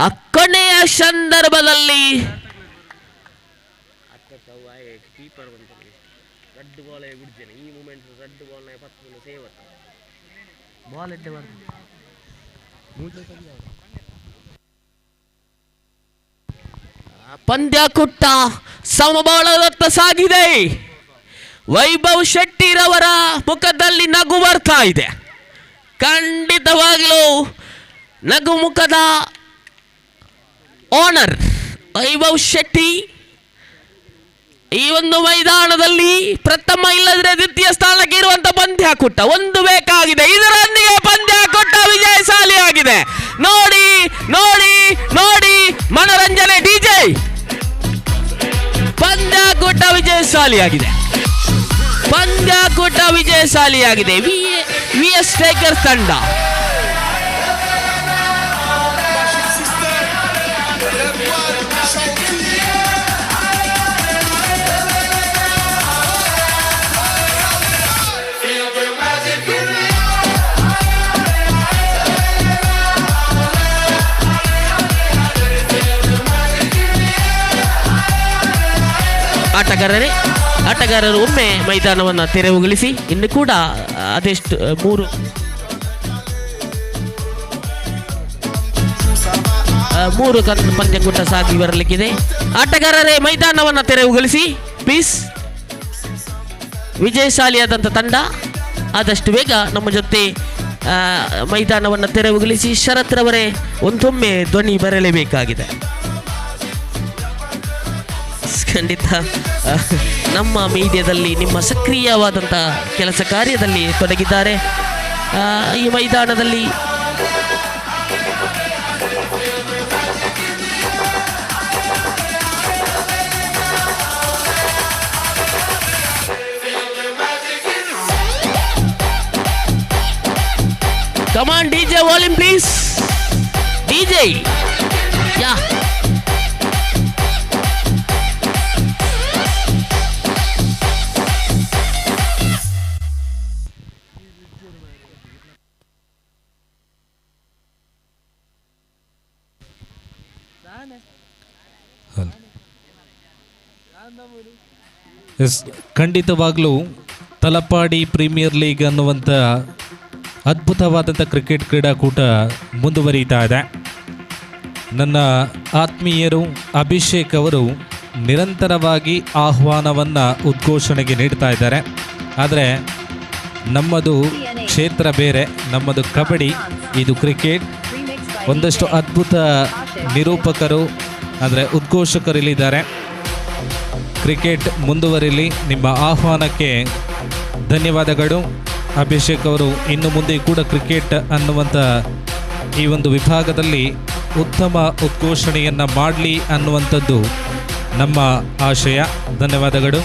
ಆ ಕೊನೆಯ ಸಂದರ್ಭದಲ್ಲಿ ಪಂದ್ಯಾಕೂಟ ಸಮಬಲದತ್ತ ಸಾಗಿದೆ. ವೈಭವ್ ಶೆಟ್ಟಿರವರ ಮುಖದಲ್ಲಿ ನಗು ಬರ್ತಾ ಇದೆ. ಖಂಡಿತವಾಗಲೂ ನಗು ಮುಖದ ಓನರ್ ವೈಭವ್ ಶೆಟ್ಟಿ ಈ ಒಂದು ಮೈದಾನದಲ್ಲಿ ಪ್ರಥಮ ಇಲ್ಲದ್ರೆ ದ್ವಿತೀಯ ಸ್ಥಾನಕ್ಕೆ ಇರುವಂತ ಪಂದ್ಯಾಕೂಟ ಒಂದು ಬೇಕಾಗಿದೆ. ಇದರೊಂದಿಗೆ ಪಂದ್ಯಾಕೂಟ ವಿಜಯಶಾಲಿಯಾಗಿದೆ. ನೋಡಿ ನೋಡಿ ನೋಡಿ ಮನೋರಂಜನೆ ಡಿಜೆ ಪಂದ್ಯಾಕೂಟ ವಿಜಯಶಾಲಿಯಾಗಿದೆ. ಪಂದ್ಯಾಕೂಟ ವಿಜಯಶಾಲಿಯಾಗಿದೆ. ವಿಎಸ್ ಟೈಗರ್ಸ್ ತಂಡ ಆಟಗಾರರು ಒಮ್ಮೆ ಮೈದಾನವನ್ನು ತೆರವುಗೊಳಿಸಿ ಇನ್ನು ಕೂಡ ಅದೆಷ್ಟು ಮೂರು ಪಂದ್ಯಕೂಟ ಸಾಗಿ ಬರಲಿಕ್ಕಿದೆ. ಆಟಗಾರರೇ ಮೈದಾನವನ್ನು ತೆರವುಗೊಳಿಸಿ ಪ್ಲೀಸ್. ವಿಜಯಶಾಲಿಯಾದಂಥ ತಂಡ ಆದಷ್ಟು ಬೇಗ ನಮ್ಮ ಜೊತೆ ಮೈದಾನವನ್ನು ತೆರವುಗೊಳಿಸಿ ಶರತ್ ರವರೇ ಒಂದೊಮ್ಮೆ ಧ್ವನಿ ಬರಲೇಬೇಕಾಗಿದೆ. ಖಂಡಿತ ನಮ್ಮ ಮೀಡಿಯಾದಲ್ಲಿ ನಿಮ್ಮ ಸಕ್ರಿಯವಾದಂಥ ಕೆಲಸ ಕಾರ್ಯದಲ್ಲಿ ತೊಡಗಿದ್ದಾರೆ. ಈ ಮೈದಾನದಲ್ಲಿ ಕಮಾನ್ ಡಿಜೆ ವಾಲ್ಯೂಮ್ ಪ್ಲೀಸ್. ಡಿಜೆ ಯಾ ಖಂಡಿತವಾಗ್ಲೂ ತಲಪಾಡಿ ಪ್ರೀಮಿಯರ್ ಲೀಗ್ ಅನ್ನುವಂಥ ಅದ್ಭುತವಾದಂಥ ಕ್ರಿಕೆಟ್ ಕ್ರೀಡಾಕೂಟ ಮುಂದುವರಿತಾ ಇದೆ. ನನ್ನ ಆತ್ಮೀಯರು ಅಭಿಷೇಕ್ ಅವರು ನಿರಂತರವಾಗಿ ಆಹ್ವಾನವನ್ನು ಉದ್ಘೋಷಣೆಗೆ ನೀಡ್ತಾ ಇದ್ದಾರೆ. ಆದರೆ ನಮ್ಮದು ಕ್ಷೇತ್ರ ಬೇರೆ, ನಮ್ಮದು ಕಬಡ್ಡಿ, ಇದು ಕ್ರಿಕೆಟ್. ಒಂದಷ್ಟು ಅದ್ಭುತ ನಿರೂಪಕರು ಅಂದರೆ ಉದ್ಘೋಷಕರಿಲ್ಲಿದ್ದಾರೆ. ಕ್ರಿಕೆಟ್ ಮುಂದುವರಿಲಿ. ನಿಮ್ಮ ಆಹ್ವಾನಕ್ಕೆ ಧನ್ಯವಾದಗಳು ಅಭಿಷೇಕ್ ಅವರು. ಇನ್ನು ಮುಂದೆ ಕೂಡ ಕ್ರಿಕೆಟ್ ಅನ್ನುವಂಥ ಈ ಒಂದು ವಿಭಾಗದಲ್ಲಿ ಉತ್ತಮ ಉದ್ಘೋಷಣೆಯನ್ನು ಮಾಡಲಿ ಅನ್ನುವಂಥದ್ದು ನಮ್ಮ ಆಶಯ. ಧನ್ಯವಾದಗಳು.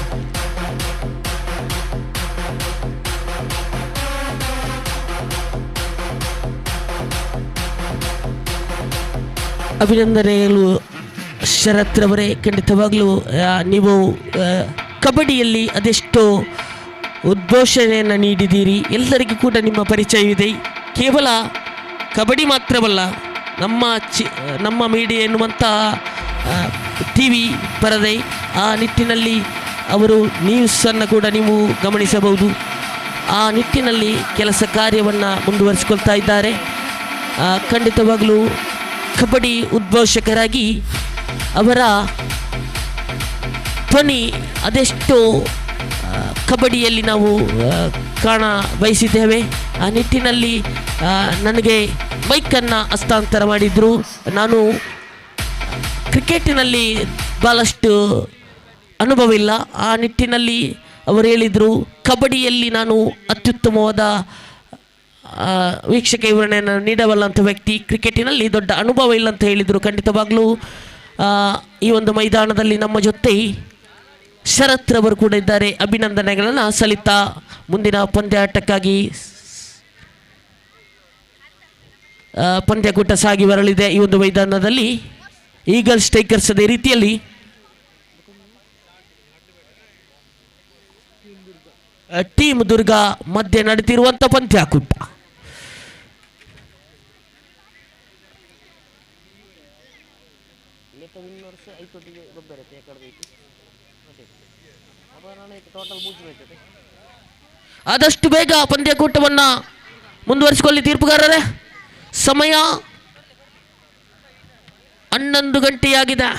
ಅಭಿನಂದನೆಗಳು ಶರತ್ ರವರೇ. ಖಂಡಿತವಾಗಲೂ ನೀವು ಕಬಡ್ಡಿಯಲ್ಲಿ ಅದೆಷ್ಟೋ ಉದ್ಘೋಷಣೆಯನ್ನು ನೀಡಿದ್ದೀರಿ. ಎಲ್ಲರಿಗೂ ಕೂಡ ನಿಮ್ಮ ಪರಿಚಯವಿದೆ. ಕೇವಲ ಕಬಡ್ಡಿ ಮಾತ್ರವಲ್ಲ, ನಮ್ಮ ಮೀಡಿಯಾ ಎನ್ನುವಂಥ ಟಿ ವಿ ಪರದೆ, ಆ ನಿಟ್ಟಿನಲ್ಲಿ ಅವರು ನ್ಯೂಸನ್ನು ಕೂಡ ನೀವು ಗಮನಿಸಬಹುದು. ಆ ನಿಟ್ಟಿನಲ್ಲಿ ಕೆಲಸ ಕಾರ್ಯವನ್ನು ಮುಂದುವರಿಸಿಕೊಳ್ತಾ ಇದ್ದಾರೆ. ಖಂಡಿತವಾಗಲೂ ಕಬಡ್ಡಿ ಉದ್ಘೋಷಕರಾಗಿ ಅವರ ಧ್ವನಿ ಅದೆಷ್ಟೋ ಕಬಡ್ಡಿಯಲ್ಲಿ ನಾವು ಕಾಣ ಬಯಸಿದ್ದೇವೆ. ಆ ನಿಟ್ಟಿನಲ್ಲಿ ನನಗೆ ಮೈಕನ್ನು ಹಸ್ತಾಂತರ ಮಾಡಿದರು. ನಾನು ಕ್ರಿಕೆಟಿನಲ್ಲಿ ಭಾಳಷ್ಟು ಅನುಭವ ಇಲ್ಲ. ಆ ನಿಟ್ಟಿನಲ್ಲಿ ಅವರು ಹೇಳಿದರು, ಕಬಡ್ಡಿಯಲ್ಲಿ ನಾನು ಅತ್ಯುತ್ತಮವಾದ ವೀಕ್ಷಕ ವಿವರಣೆಯನ್ನು ನೀಡಬಲ್ಲಂಥ ವ್ಯಕ್ತಿ, ಕ್ರಿಕೆಟಿನಲ್ಲಿ ದೊಡ್ಡ ಅನುಭವ ಇಲ್ಲ ಅಂತ ಹೇಳಿದರು. ಖಂಡಿತವಾಗಲೂ ಈ ಒಂದು ಮೈದಾನದಲ್ಲಿ ನಮ್ಮ ಜೊತೆ ಶರತ್ ರವರು ಕೂಡ ಇದ್ದಾರೆ. ಅಭಿನಂದನೆಗಳನ್ನು ಸಲ್ಲಿತಾ ಮುಂದಿನ ಪಂದ್ಯಾಟಕ್ಕಾಗಿ ಪಂದ್ಯಕೂಟ ಸಾಗಿ ಬರಲಿದೆ. ಈ ಒಂದು ಮೈದಾನದಲ್ಲಿ ಈಗಲ್ಸ್ ಟೈಗರ್ಸ್ ಅದೇ ರೀತಿಯಲ್ಲಿ ಟೀಮ್ ದುರ್ಗ ಮಧ್ಯೆ ನಡೆದಿರುವಂಥ ಪಂದ್ಯಾಕೂಟ. ಆದಷ್ಟು ಬೇಗ ಪಂದ್ಯಕೂಟವನ್ನು ಮುಂದುವರಿಸಿಕೊಳ್ಳಿ ತೀರ್ಪುಗಾರರೇ. ಸಮಯ 11 ಗಂಟೆಯಾಗಿದೆ.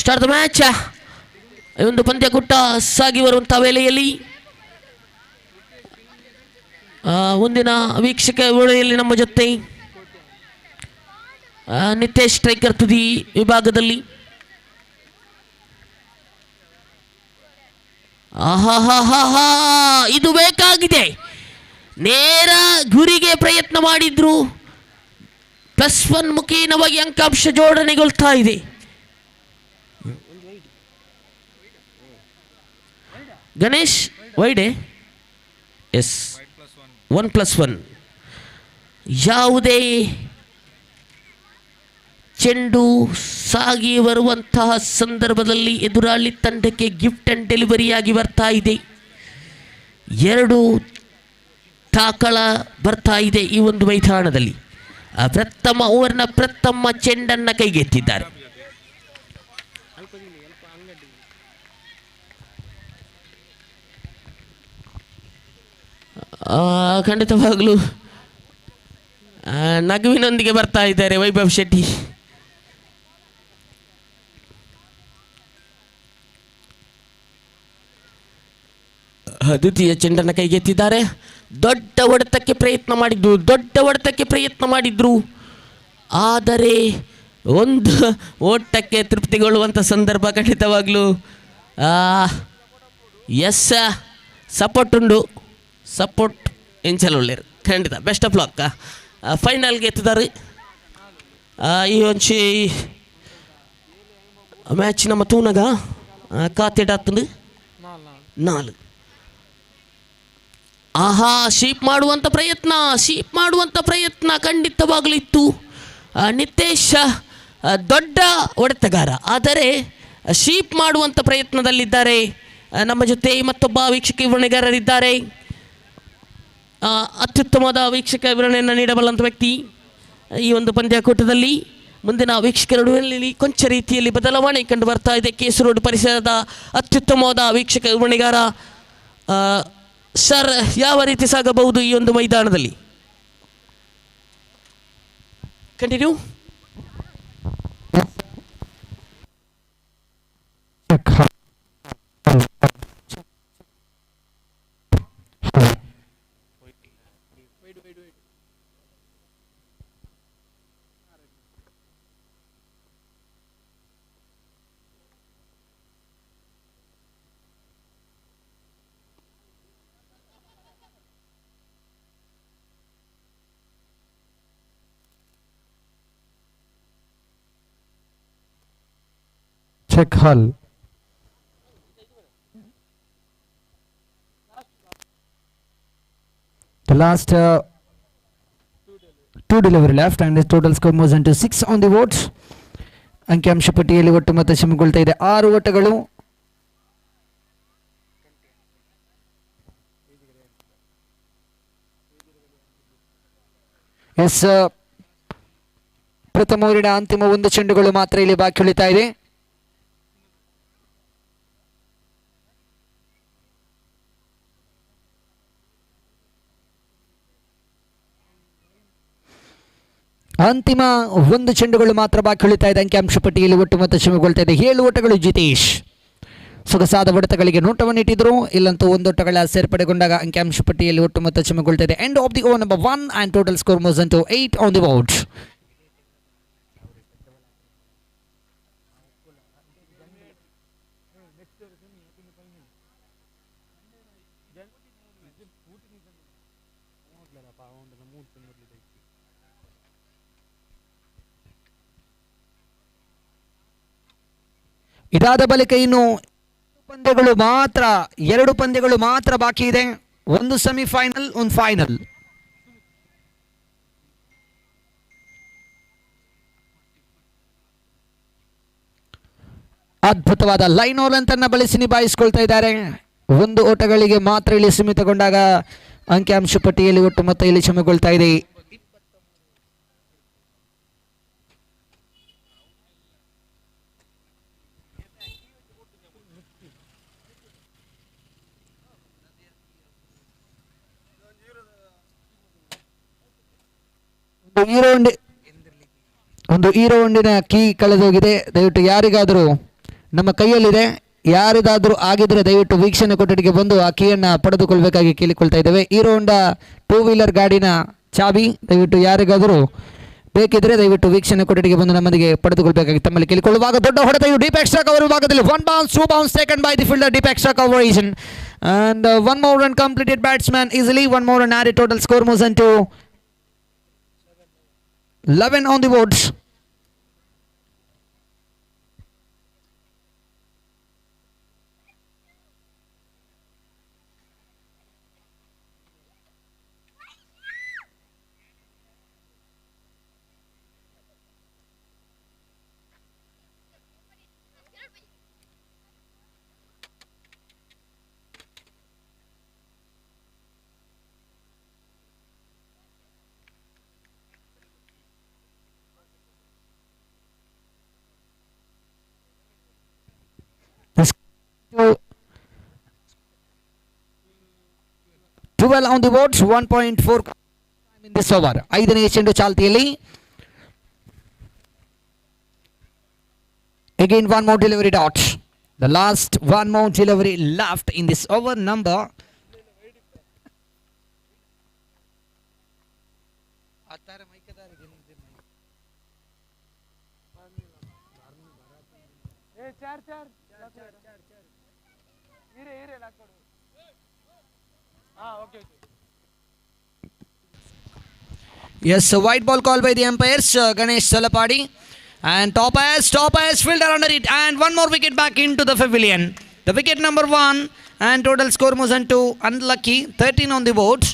Start the match. ಈ ಒಂದು ಪಂದ್ಯಕೂಟ ಸಾಗಿ ಬರುವಂತಹ ವೇಳೆಯಲ್ಲಿ ಮುಂದಿನ ವೀಕ್ಷಕ ವೇಳೆಯಲ್ಲಿ ನಮ್ಮ ಜೊತೆ ನಿತೇಶ್ ಸ್ಟ್ರೈಕರ್ ತುದಿ ವಿಭಾಗದಲ್ಲಿ. ಆಹಾಹಾಹಾ, ಇದು ಬೇಕಾಗಿದೆ. ನೇರ ಗುರಿಗೆ ಪ್ರಯತ್ನ ಮಾಡಿದ್ರು. +1 ಮುಖೇನವಾಗಿ ಅಂಕಾಂಶ ಜೋಡಣೆಗೊಳ್ತಾ ಇದೆ. ಗಣೇಶ್ ವೈಡೆ, ಎಸ್ 1+1. ಯಾವುದೇ ಚೆಂಡು ಸಾಗಿ ಬರುವಂತಹ ಸಂದರ್ಭದಲ್ಲಿ ಎದುರಾಳಿ ತಂಡಕ್ಕೆ ಗಿಫ್ಟ್ ಅಂಡ್ ಡೆಲಿವರಿಯಾಗಿ ಬರ್ತಾ ಇದೆ. 2 ತಾಕಳ ಬರ್ತಾ ಇದೆ ಈ ಒಂದು ಮೈದಾನದಲ್ಲಿ. ಪ್ರಥಮ ಓವರ್ನ ಪ್ರಥಮ ಚೆಂಡನ್ನು ಕೈಗೆತ್ತಿದ್ದಾರೆ. ಖಂಡಿತವಾಗಲೂ ನಗುವಿನೊಂದಿಗೆ ಬರ್ತಾ ಇದ್ದಾರೆ ವೈಭವ್ ಶೆಟ್ಟಿ. ದ್ವಿತೀಯ ಚೆಂಡನ್ನು ಕೈಗೆತ್ತಿದ್ದಾರೆ. ದೊಡ್ಡ ಹೊಡೆತಕ್ಕೆ ಪ್ರಯತ್ನ ಮಾಡಿದ್ರು, ಆದರೆ ಒಂದು ಓಟಕ್ಕೆ ತೃಪ್ತಿಗೊಳ್ಳುವಂಥ ಸಂದರ್ಭ ಖಂಡಿತವಾಗಲೂ ಎಸ್ ಸಪೋರ್ಟ್ ಉಂಡು. ಸಪೋರ್ಟ್ ಎಂಚಲೊಳ್ಳೆರು ಖಂಡಿತ. Best of luck. ಫೈನಲ್ಗೆ ಎತ್ತಿದ್ದಾರೆ. ಈ ಒಂಚಿ ಮ್ಯಾಚ್ ನಮ್ಮ ತೂನಗ ಕಾತೆಡಾತಂದು 4. ಆಹಾ, ಶೀಪ್ ಮಾಡುವಂಥ ಪ್ರಯತ್ನ ಖಂಡಿತವಾಗಲೂ ಇತ್ತು. ನಿತೇಶ್ ದೊಡ್ಡ ಹೊಡೆತಗಾರ, ಆದರೆ ಶೀಪ್ ಮಾಡುವಂಥ ಪ್ರಯತ್ನದಲ್ಲಿದ್ದಾರೆ. ನಮ್ಮ ಜೊತೆ ಮತ್ತೊಬ್ಬ ವೀಕ್ಷಕ ವಿವರಣೆಗಾರರಿದ್ದಾರೆ. ಅತ್ಯುತ್ತಮವಾದ ವೀಕ್ಷಕ ವಿವರಣೆಯನ್ನು ನೀಡಬಲ್ಲಂಥ ವ್ಯಕ್ತಿ ಈ ಒಂದು ಪಂದ್ಯಾಕೂಟದಲ್ಲಿ. ಮುಂದಿನ ವೀಕ್ಷಕರ ನಡುವಿನಲ್ಲಿ ಕೊಂಚ ರೀತಿಯಲ್ಲಿ ಬದಲಾವಣೆ ಕಂಡು ಬರ್ತಾ ಇದೆ. ಕೇಸು ರೋಡ್ ಪರಿಸರದ ಅತ್ಯುತ್ತಮವಾದ ವೀಕ್ಷಕ ವಿವರಣೆಗಾರ ಸರ್, ಯಾವ ರೀತಿ ಸಾಗಬಹುದು ಈ ಒಂದು ಮೈದಾನದಲ್ಲಿ? Continue. check hull. The last two delivery left and the total score moves into 6 on the votes. ಅಂಕಿಅಂಶ ಪಟ್ಟಿಯಲ್ಲಿ ಒಟ್ಟು ಮೊತ್ತ ಸಿಮಗೊಳ್ತಾ ಇದೆ 6 ಓಟಗಳು. ಎಸ್, ಪ್ರಥಮ ಓವರಿನ ಅಂತಿಮ 1 ಚೆಂಡುಗಳು ಮಾತ್ರ ಇಲ್ಲಿ ಬಾಕಿ ಉಳಿತಾ ಇದೆ. ಅಂತಿಮ 1 ಚೆಂಡುಗಳು ಮಾತ್ರ ಬಾಕಿ ಉಳಿತಾ ಇದೆ. ಅಂಕಿಅಂಶ ಪಟ್ಟಿಯಲ್ಲಿ ಒಟ್ಟು ಮೊತ್ತ ಸಿಮಗೊಳ್ತಾ ಇದೆ 7 ಓಟಗಳು. ಜಿತೇಶ್ ಸೊಗಸಾದ ಹೊಡೆತಗಳಿಗೆ ನೋಟವನ್ನಿಟ್ಟಿದ್ರು. ಇಲ್ಲಂತೂ 1 ಓಟಗಳ ಸೇರ್ಪಡೆಗೊಂಡಾಗ ಅಂಕಿಅಂಶ ಪಟ್ಟಿಯಲ್ಲಿ ಒಟ್ಟು ಮೊತ್ತ ಸಿಮಗೊಳ್ತಾ ಇದೆ. End of the over number 1 and total score moves into 8 on the board. ಇದಾದ ಬಳಿಕ ಇನ್ನು 2 ಪಂದ್ಯಗಳು ಮಾತ್ರ ಬಾಕಿ ಇದೆ. 1 ಸೆಮಿಫೈನಲ್, 1 ಫೈನಲ್. ಅದ್ಭುತವಾದ ಲೈನ್ ಓಲಂತನ್ನ ಬಳಸಿ ನಿಭಾಯಿಸಿಕೊಳ್ತಾ ಇದ್ದಾರೆ. 1 ಓಟಗಳಿಗೆ ಮಾತ್ರ ಇಲ್ಲಿ ಸೀಮಿತಗೊಂಡಾಗ ಅಂಕಿಅಂಶ ಪಟ್ಟಿಯಲ್ಲಿ ಒಟ್ಟು ಮೊತ್ತ ಇಲ್ಲಿ ಸಿಮಗೊಳ್ತಾ ಇದೆ. ಒಂದು ಹೀರೋ ಹೊಂಡಿನ ಕೀ ಕಳೆದೋಗಿದೆ. ದಯವಿಟ್ಟು ಯಾರಿಗಾದರೂ ನಮ್ಮ ಕೈಯಲ್ಲಿದೆ ಯಾರಿದಾದ್ರೂ ಆಗಿದ್ರೆ ದಯವಿಟ್ಟು ವೀಕ್ಷಣೆ ಕೊಠಡಿಗೆ ಬಂದು ಆ ಕೀಯನ್ನು ಪಡೆದುಕೊಳ್ಬೇಕಾಗಿ ಕೇಳಿಕೊಳ್ತಾ ಇದ್ದೇವೆ. ಹೀರೋ ಹೋಂಡಾ 2 ವೀಲರ್ ಗಾಡಿನ ಚಾಬಿ ದಯವಿಟ್ಟು ಯಾರಿಗಾದರೂ ಬೇಕಿದ್ರೆ ದಯವಿಟ್ಟು ವೀಕ್ಷಣೆ ಕೊಠಡಿಗೆ ಬಂದು ನಮ್ಮೊಂದಿಗೆ ಪಡೆದುಕೊಳ್ಬೇಕಾಗಿ ತಮ್ಮಲ್ಲಿ ಕೇಳಿಕೊಳ್ಳುವಾಗ ದೊಡ್ಡ ಹೊಡೆತ ಡೀಪ್ ಎಕ್ಸ್ಟ್ರಾ ಕವರ್ ವಿಭಾಗದಲ್ಲಿ 1 bounce 2 bounce taken by the fielder deep extra coverage and one more run completed batsman easily, one more run added, total score moves into 11 on the boards. Twelve on the boards, 1.4 in this over. 5ನೇ ಚೆಂಡು ಚಾಲ್ತಿಯಲ್ಲಿ. Again one more delivery dot. The last one more delivery left in this over number. Yes, a white ball call by the umpires, Ganesh Salapadi, and top as fielder under it, and one more wicket back into the pavilion. The wicket number 1, and total score moves on to unlucky 13 on the board.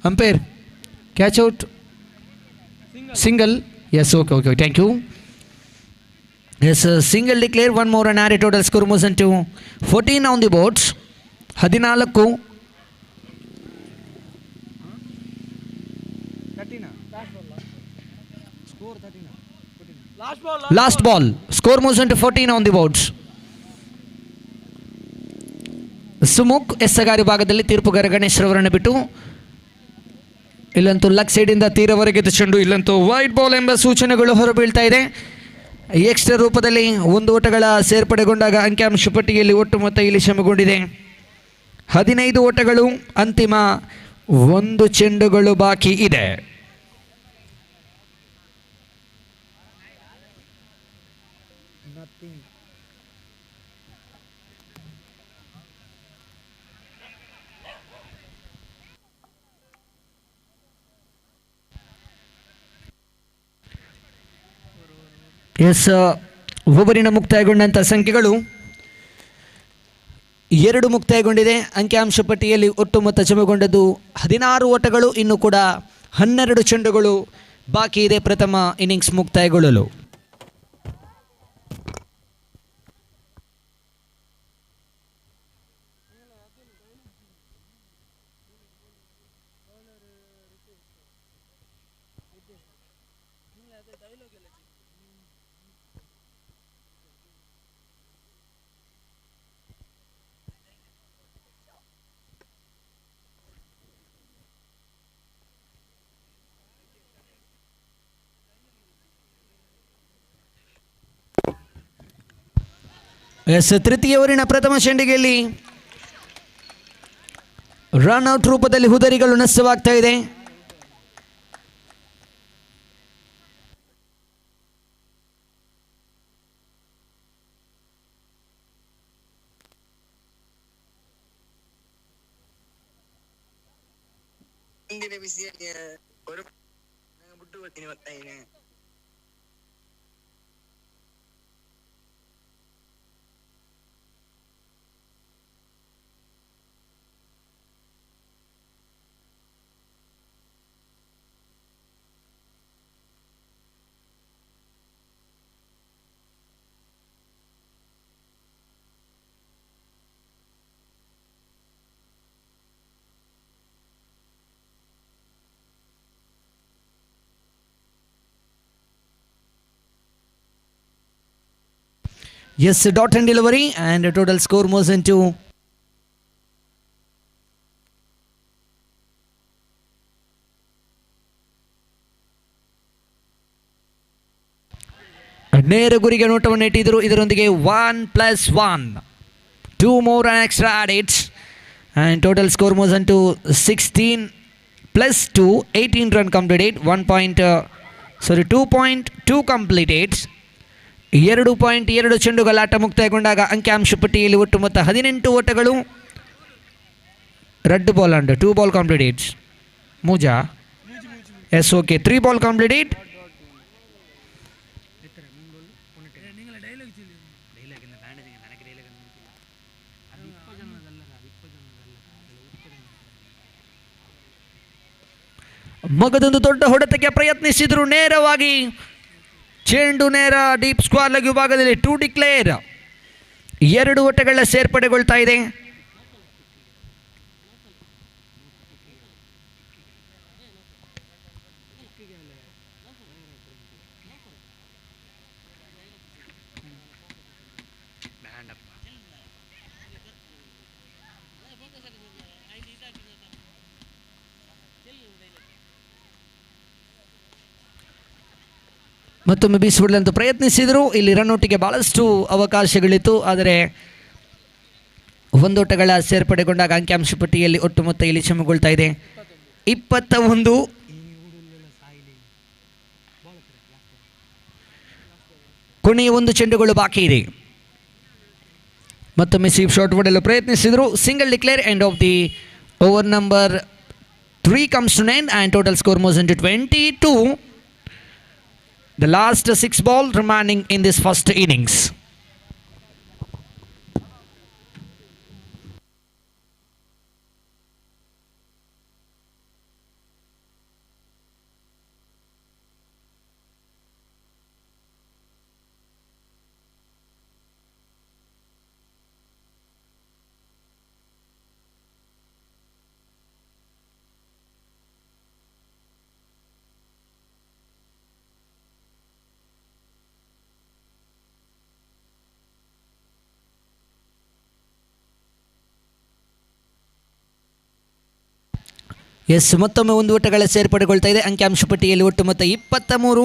Umpire, catch out, single. Yes, okay, thank you. Yes, single declare, one more and added, total score moves on to 14 on the boards. 14. Last ball, score moves on to 14 on the boards. Sumukh ಎಸ್ಸಗಾರಿ ಭಾಗದಲ್ಲಿ ತೀರ್ಪುಗಾರ ಗಣೇಶ್ ರವರನ್ನು ಬಿಟ್ಟು ಇಲ್ಲಂತೂ ಲಕ್ ಸೈಡಿಂದ ತೀರವರೆಗೆ ಚೆಂಡು, ಇಲ್ಲಂತೂ ವೈಟ್ ಬಾಲ್ ಎಂಬ ಸೂಚನೆಗಳು ಹೊರಬೀಳ್ತಾ ಇದೆ. ಎಕ್ಸ್ಟ್ರಾ ರೂಪದಲ್ಲಿ 1 ಓಟಗಳ ಸೇರ್ಪಡೆಗೊಂಡಾಗ ಅಂಕಿಅಂಶ ಪಟ್ಟಿಯಲ್ಲಿ ಒಟ್ಟು ಮೊತ್ತ ಇಲ್ಲಿ ಶ್ರಮಗೊಂಡಿದೆ. 15 ಓಟಗಳು, ಅಂತಿಮ 1 ಚೆಂಡುಗಳು ಬಾಕಿ ಇದೆ. ಎಸ್, ಓವರಿನ ಮುಕ್ತಾಯಗೊಂಡಂಥ ಸಂಖ್ಯೆಗಳು 2 ಮುಕ್ತಾಯಗೊಂಡಿದೆ. ಅಂಕಿಅಂಶ ಪಟ್ಟಿಯಲ್ಲಿ ಒಟ್ಟು ಮೊತ್ತ ಜಮಗೊಂಡದ್ದು 16 ಓಟಗಳು, ಇನ್ನು ಕೂಡ 12 ಚೆಂಡುಗಳು ಬಾಕಿ ಇದೆ ಪ್ರಥಮ ಇನ್ನಿಂಗ್ಸ್ ಮುಕ್ತಾಯಗೊಳ್ಳಲು. ಎಸ್, ತೃತೀಯ ಓವರಿನ ಪ್ರಥಮ ಚೆಂಡಿಗೆಯಲ್ಲಿ ರನ್ಔಟ್ ರೂಪದಲ್ಲಿ ಹುದರಿಗಳು ನಷ್ಟವಾಗ್ತಾ ಇದೆ. Yes, dot and delivery and total score moves into ನೇರ ಗುರಿಗೆ ನೋಟವನ್ನು ಇಟ್ಟಿದ್ದರು. ಇದರೊಂದಿಗೆ 1+1, 2 more and extra added and total score moves into 16 + 2, 18 run completed, 2.2 completed. 2.2 ಚೆಂಡುಗಳ ಆಟ ಮುಕ್ತಾಯಗೊಂಡಾಗ ಅಂಕಿಅಂಶ ಪಟ್ಟಿಯಲ್ಲಿ ಒಟ್ಟು ಮೊತ್ತ 18 ಓಟಗಳು. Red ball and 2 ball completed. ಮೂಜಾ ಎಸ್, ಓಕೆ, 3 ball completed. ಮಗದೊಂದು ದೊಡ್ಡ ಹೊಡೆತಕ್ಕೆ ಪ್ರಯತ್ನಿಸಿದ್ರು, ನೇರವಾಗಿ ಚೆಂಡು ನೇರ ಡೀಪ್ ಸ್ಕ್ವಾರ್ ಲೆಗ್ ವಿಭಾಗದಲ್ಲಿ 2 ಡಿಕ್ಲೇರ್. 2 ಓಟಗಳ ಸೇರ್ಪಡೆಗೊಳ್ತಾ ಇದೆ. ಮತ್ತೊಮ್ಮೆ ಬೀಸಿಬಿಡಲಂತ ಪ್ರಯತ್ನಿಸಿದರು. ಇಲ್ಲಿ ರನ್ನೌಟಿಗೆ ಭಾಳಷ್ಟು ಅವಕಾಶಗಳಿತ್ತು, ಆದರೆ ಒಂದೋಟಗಳ ಸೇರ್ಪಡೆಗೊಂಡಾಗ ಅಂಕಿಅಂಶ ಪಟ್ಟಿಯಲ್ಲಿ ಒಟ್ಟು ಮೊತ್ತ ಇಲ್ಲಿ ಚಮಗೊಳ್ತಾ ಇದೆ 21. ಕೊನೆಯ 1 ಚೆಂಡುಗಳು ಬಾಕಿ ಇದೆ. ಮತ್ತೊಮ್ಮೆ ಸ್ವೀಪ್ ಶಾಟ್ ಹೊಡೆಯಲು ಪ್ರಯತ್ನಿಸಿದರು. Single declare. End of the over number 3 comes to an end and total score moves into 22. The last 6 ball remaining in this first innings. Yes, ಮತ್ತೊಮ್ಮೆ 1 ಓಟಗಳ ಸೇರ್ಪಡೆಗೊಳ್ತಾ ಇದೆ. ಅಂಕಿಅಂಶ ಪಟ್ಟಿಯಲ್ಲಿ ಒಟ್ಟು ಮೊತ್ತ 23.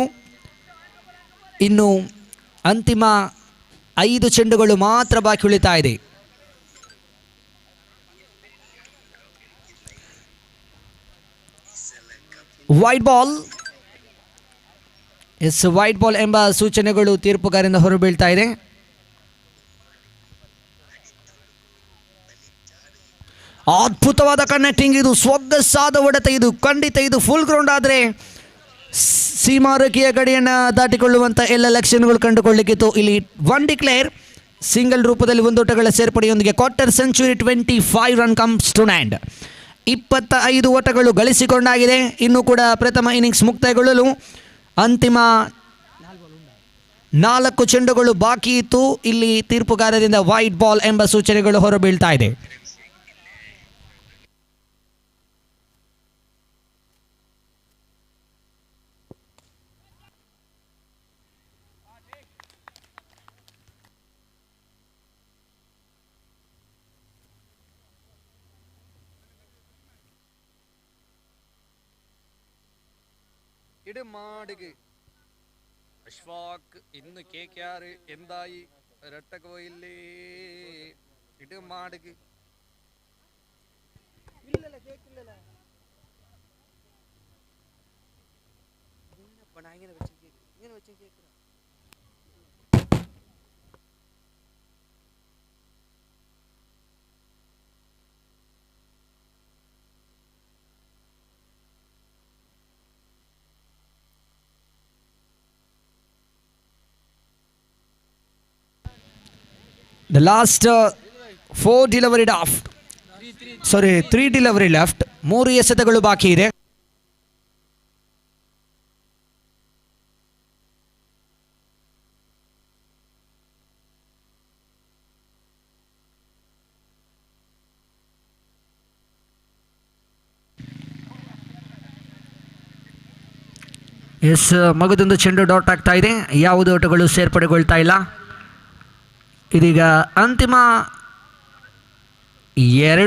ಇನ್ನು ಅಂತಿಮ 5 ಚೆಂಡುಗಳು ಮಾತ್ರ ಬಾಕಿ ಉಳಿತಾ ಇದೆ. Wide ball. Yes, wide ball ಎಂಬ ಸೂಚನೆಗಳು ತೀರ್ಪುಗಾರರಿಂದ ಹೊರಬೀಳ್ತಾ ಇದೆ. ಅದ್ಭುತವಾದ ಕನೆಕ್ಟಿಂಗ್, ಇದು ಸೊಗಸಾದ ಹೊಡೆತ. ಇದು ಖಂಡಿತ ಇದು ಫುಲ್ ಗ್ರೌಂಡ್ ಆದರೆ ಸೀಮಾರೇಖೆಯ ಗಡಿಯನ್ನು ದಾಟಿಕೊಳ್ಳುವಂಥ ಎಲ್ಲ ಲಕ್ಷಣಗಳು ಕಂಡುಕೊಳ್ಳಲಿಕ್ಕಿತ್ತು. ಇಲ್ಲಿ 1 ಡಿಕ್ಲೇರ್, ಸಿಂಗಲ್ ರೂಪದಲ್ಲಿ 1 ಓಟಗಳ ಸೇರ್ಪಡೆಯೊಂದಿಗೆ quarter century. 25 run comes to an end. 25 ಓಟಗಳು ಗಳಿಸಿಕೊಂಡಾಗಿದೆ. ಇನ್ನೂ ಕೂಡ ಪ್ರಥಮ ಇನ್ನಿಂಗ್ಸ್ ಮುಕ್ತಾಯಗೊಳ್ಳಲು ಅಂತಿಮ 4 ಚೆಂಡುಗಳು ಬಾಕಿ ಇತ್ತು. ಇಲ್ಲಿ ತೀರ್ಪುಗಾರರಿಂದ ವೈಡ್ ಬಾಲ್ ಎಂಬ ಸೂಚನೆಗಳು ಹೊರಬೀಳ್ತಾ ಇದೆ. ഇടുമാടുക അഷ്ഫാഖ് ഇന്ന് KKR എന്തായി രട്ടക പോയില്ലേ ഇടുമാടുക ഇല്ലല്ല കേക്കില്ലല്ല ഇങ്ങനെ വെച്ച് cake The last 4 delivery off. 3 delivery left. 3 ಎಸೆತಗಳು ಬಾಕಿ ಇದೆ. ಎಸ್, ಮಗದೊಂದು ಚೆಂಡು ಡಾಟ್ ಆಗ್ತಾ ಇದೆ. ಯಾವುದೇ ಓಟಗಳು ಸೇರ್ಪಡೆಗೊಳ್ತಾ ಇಲ್ಲ. ಇದೀಗ ಅಂತಿಮ 2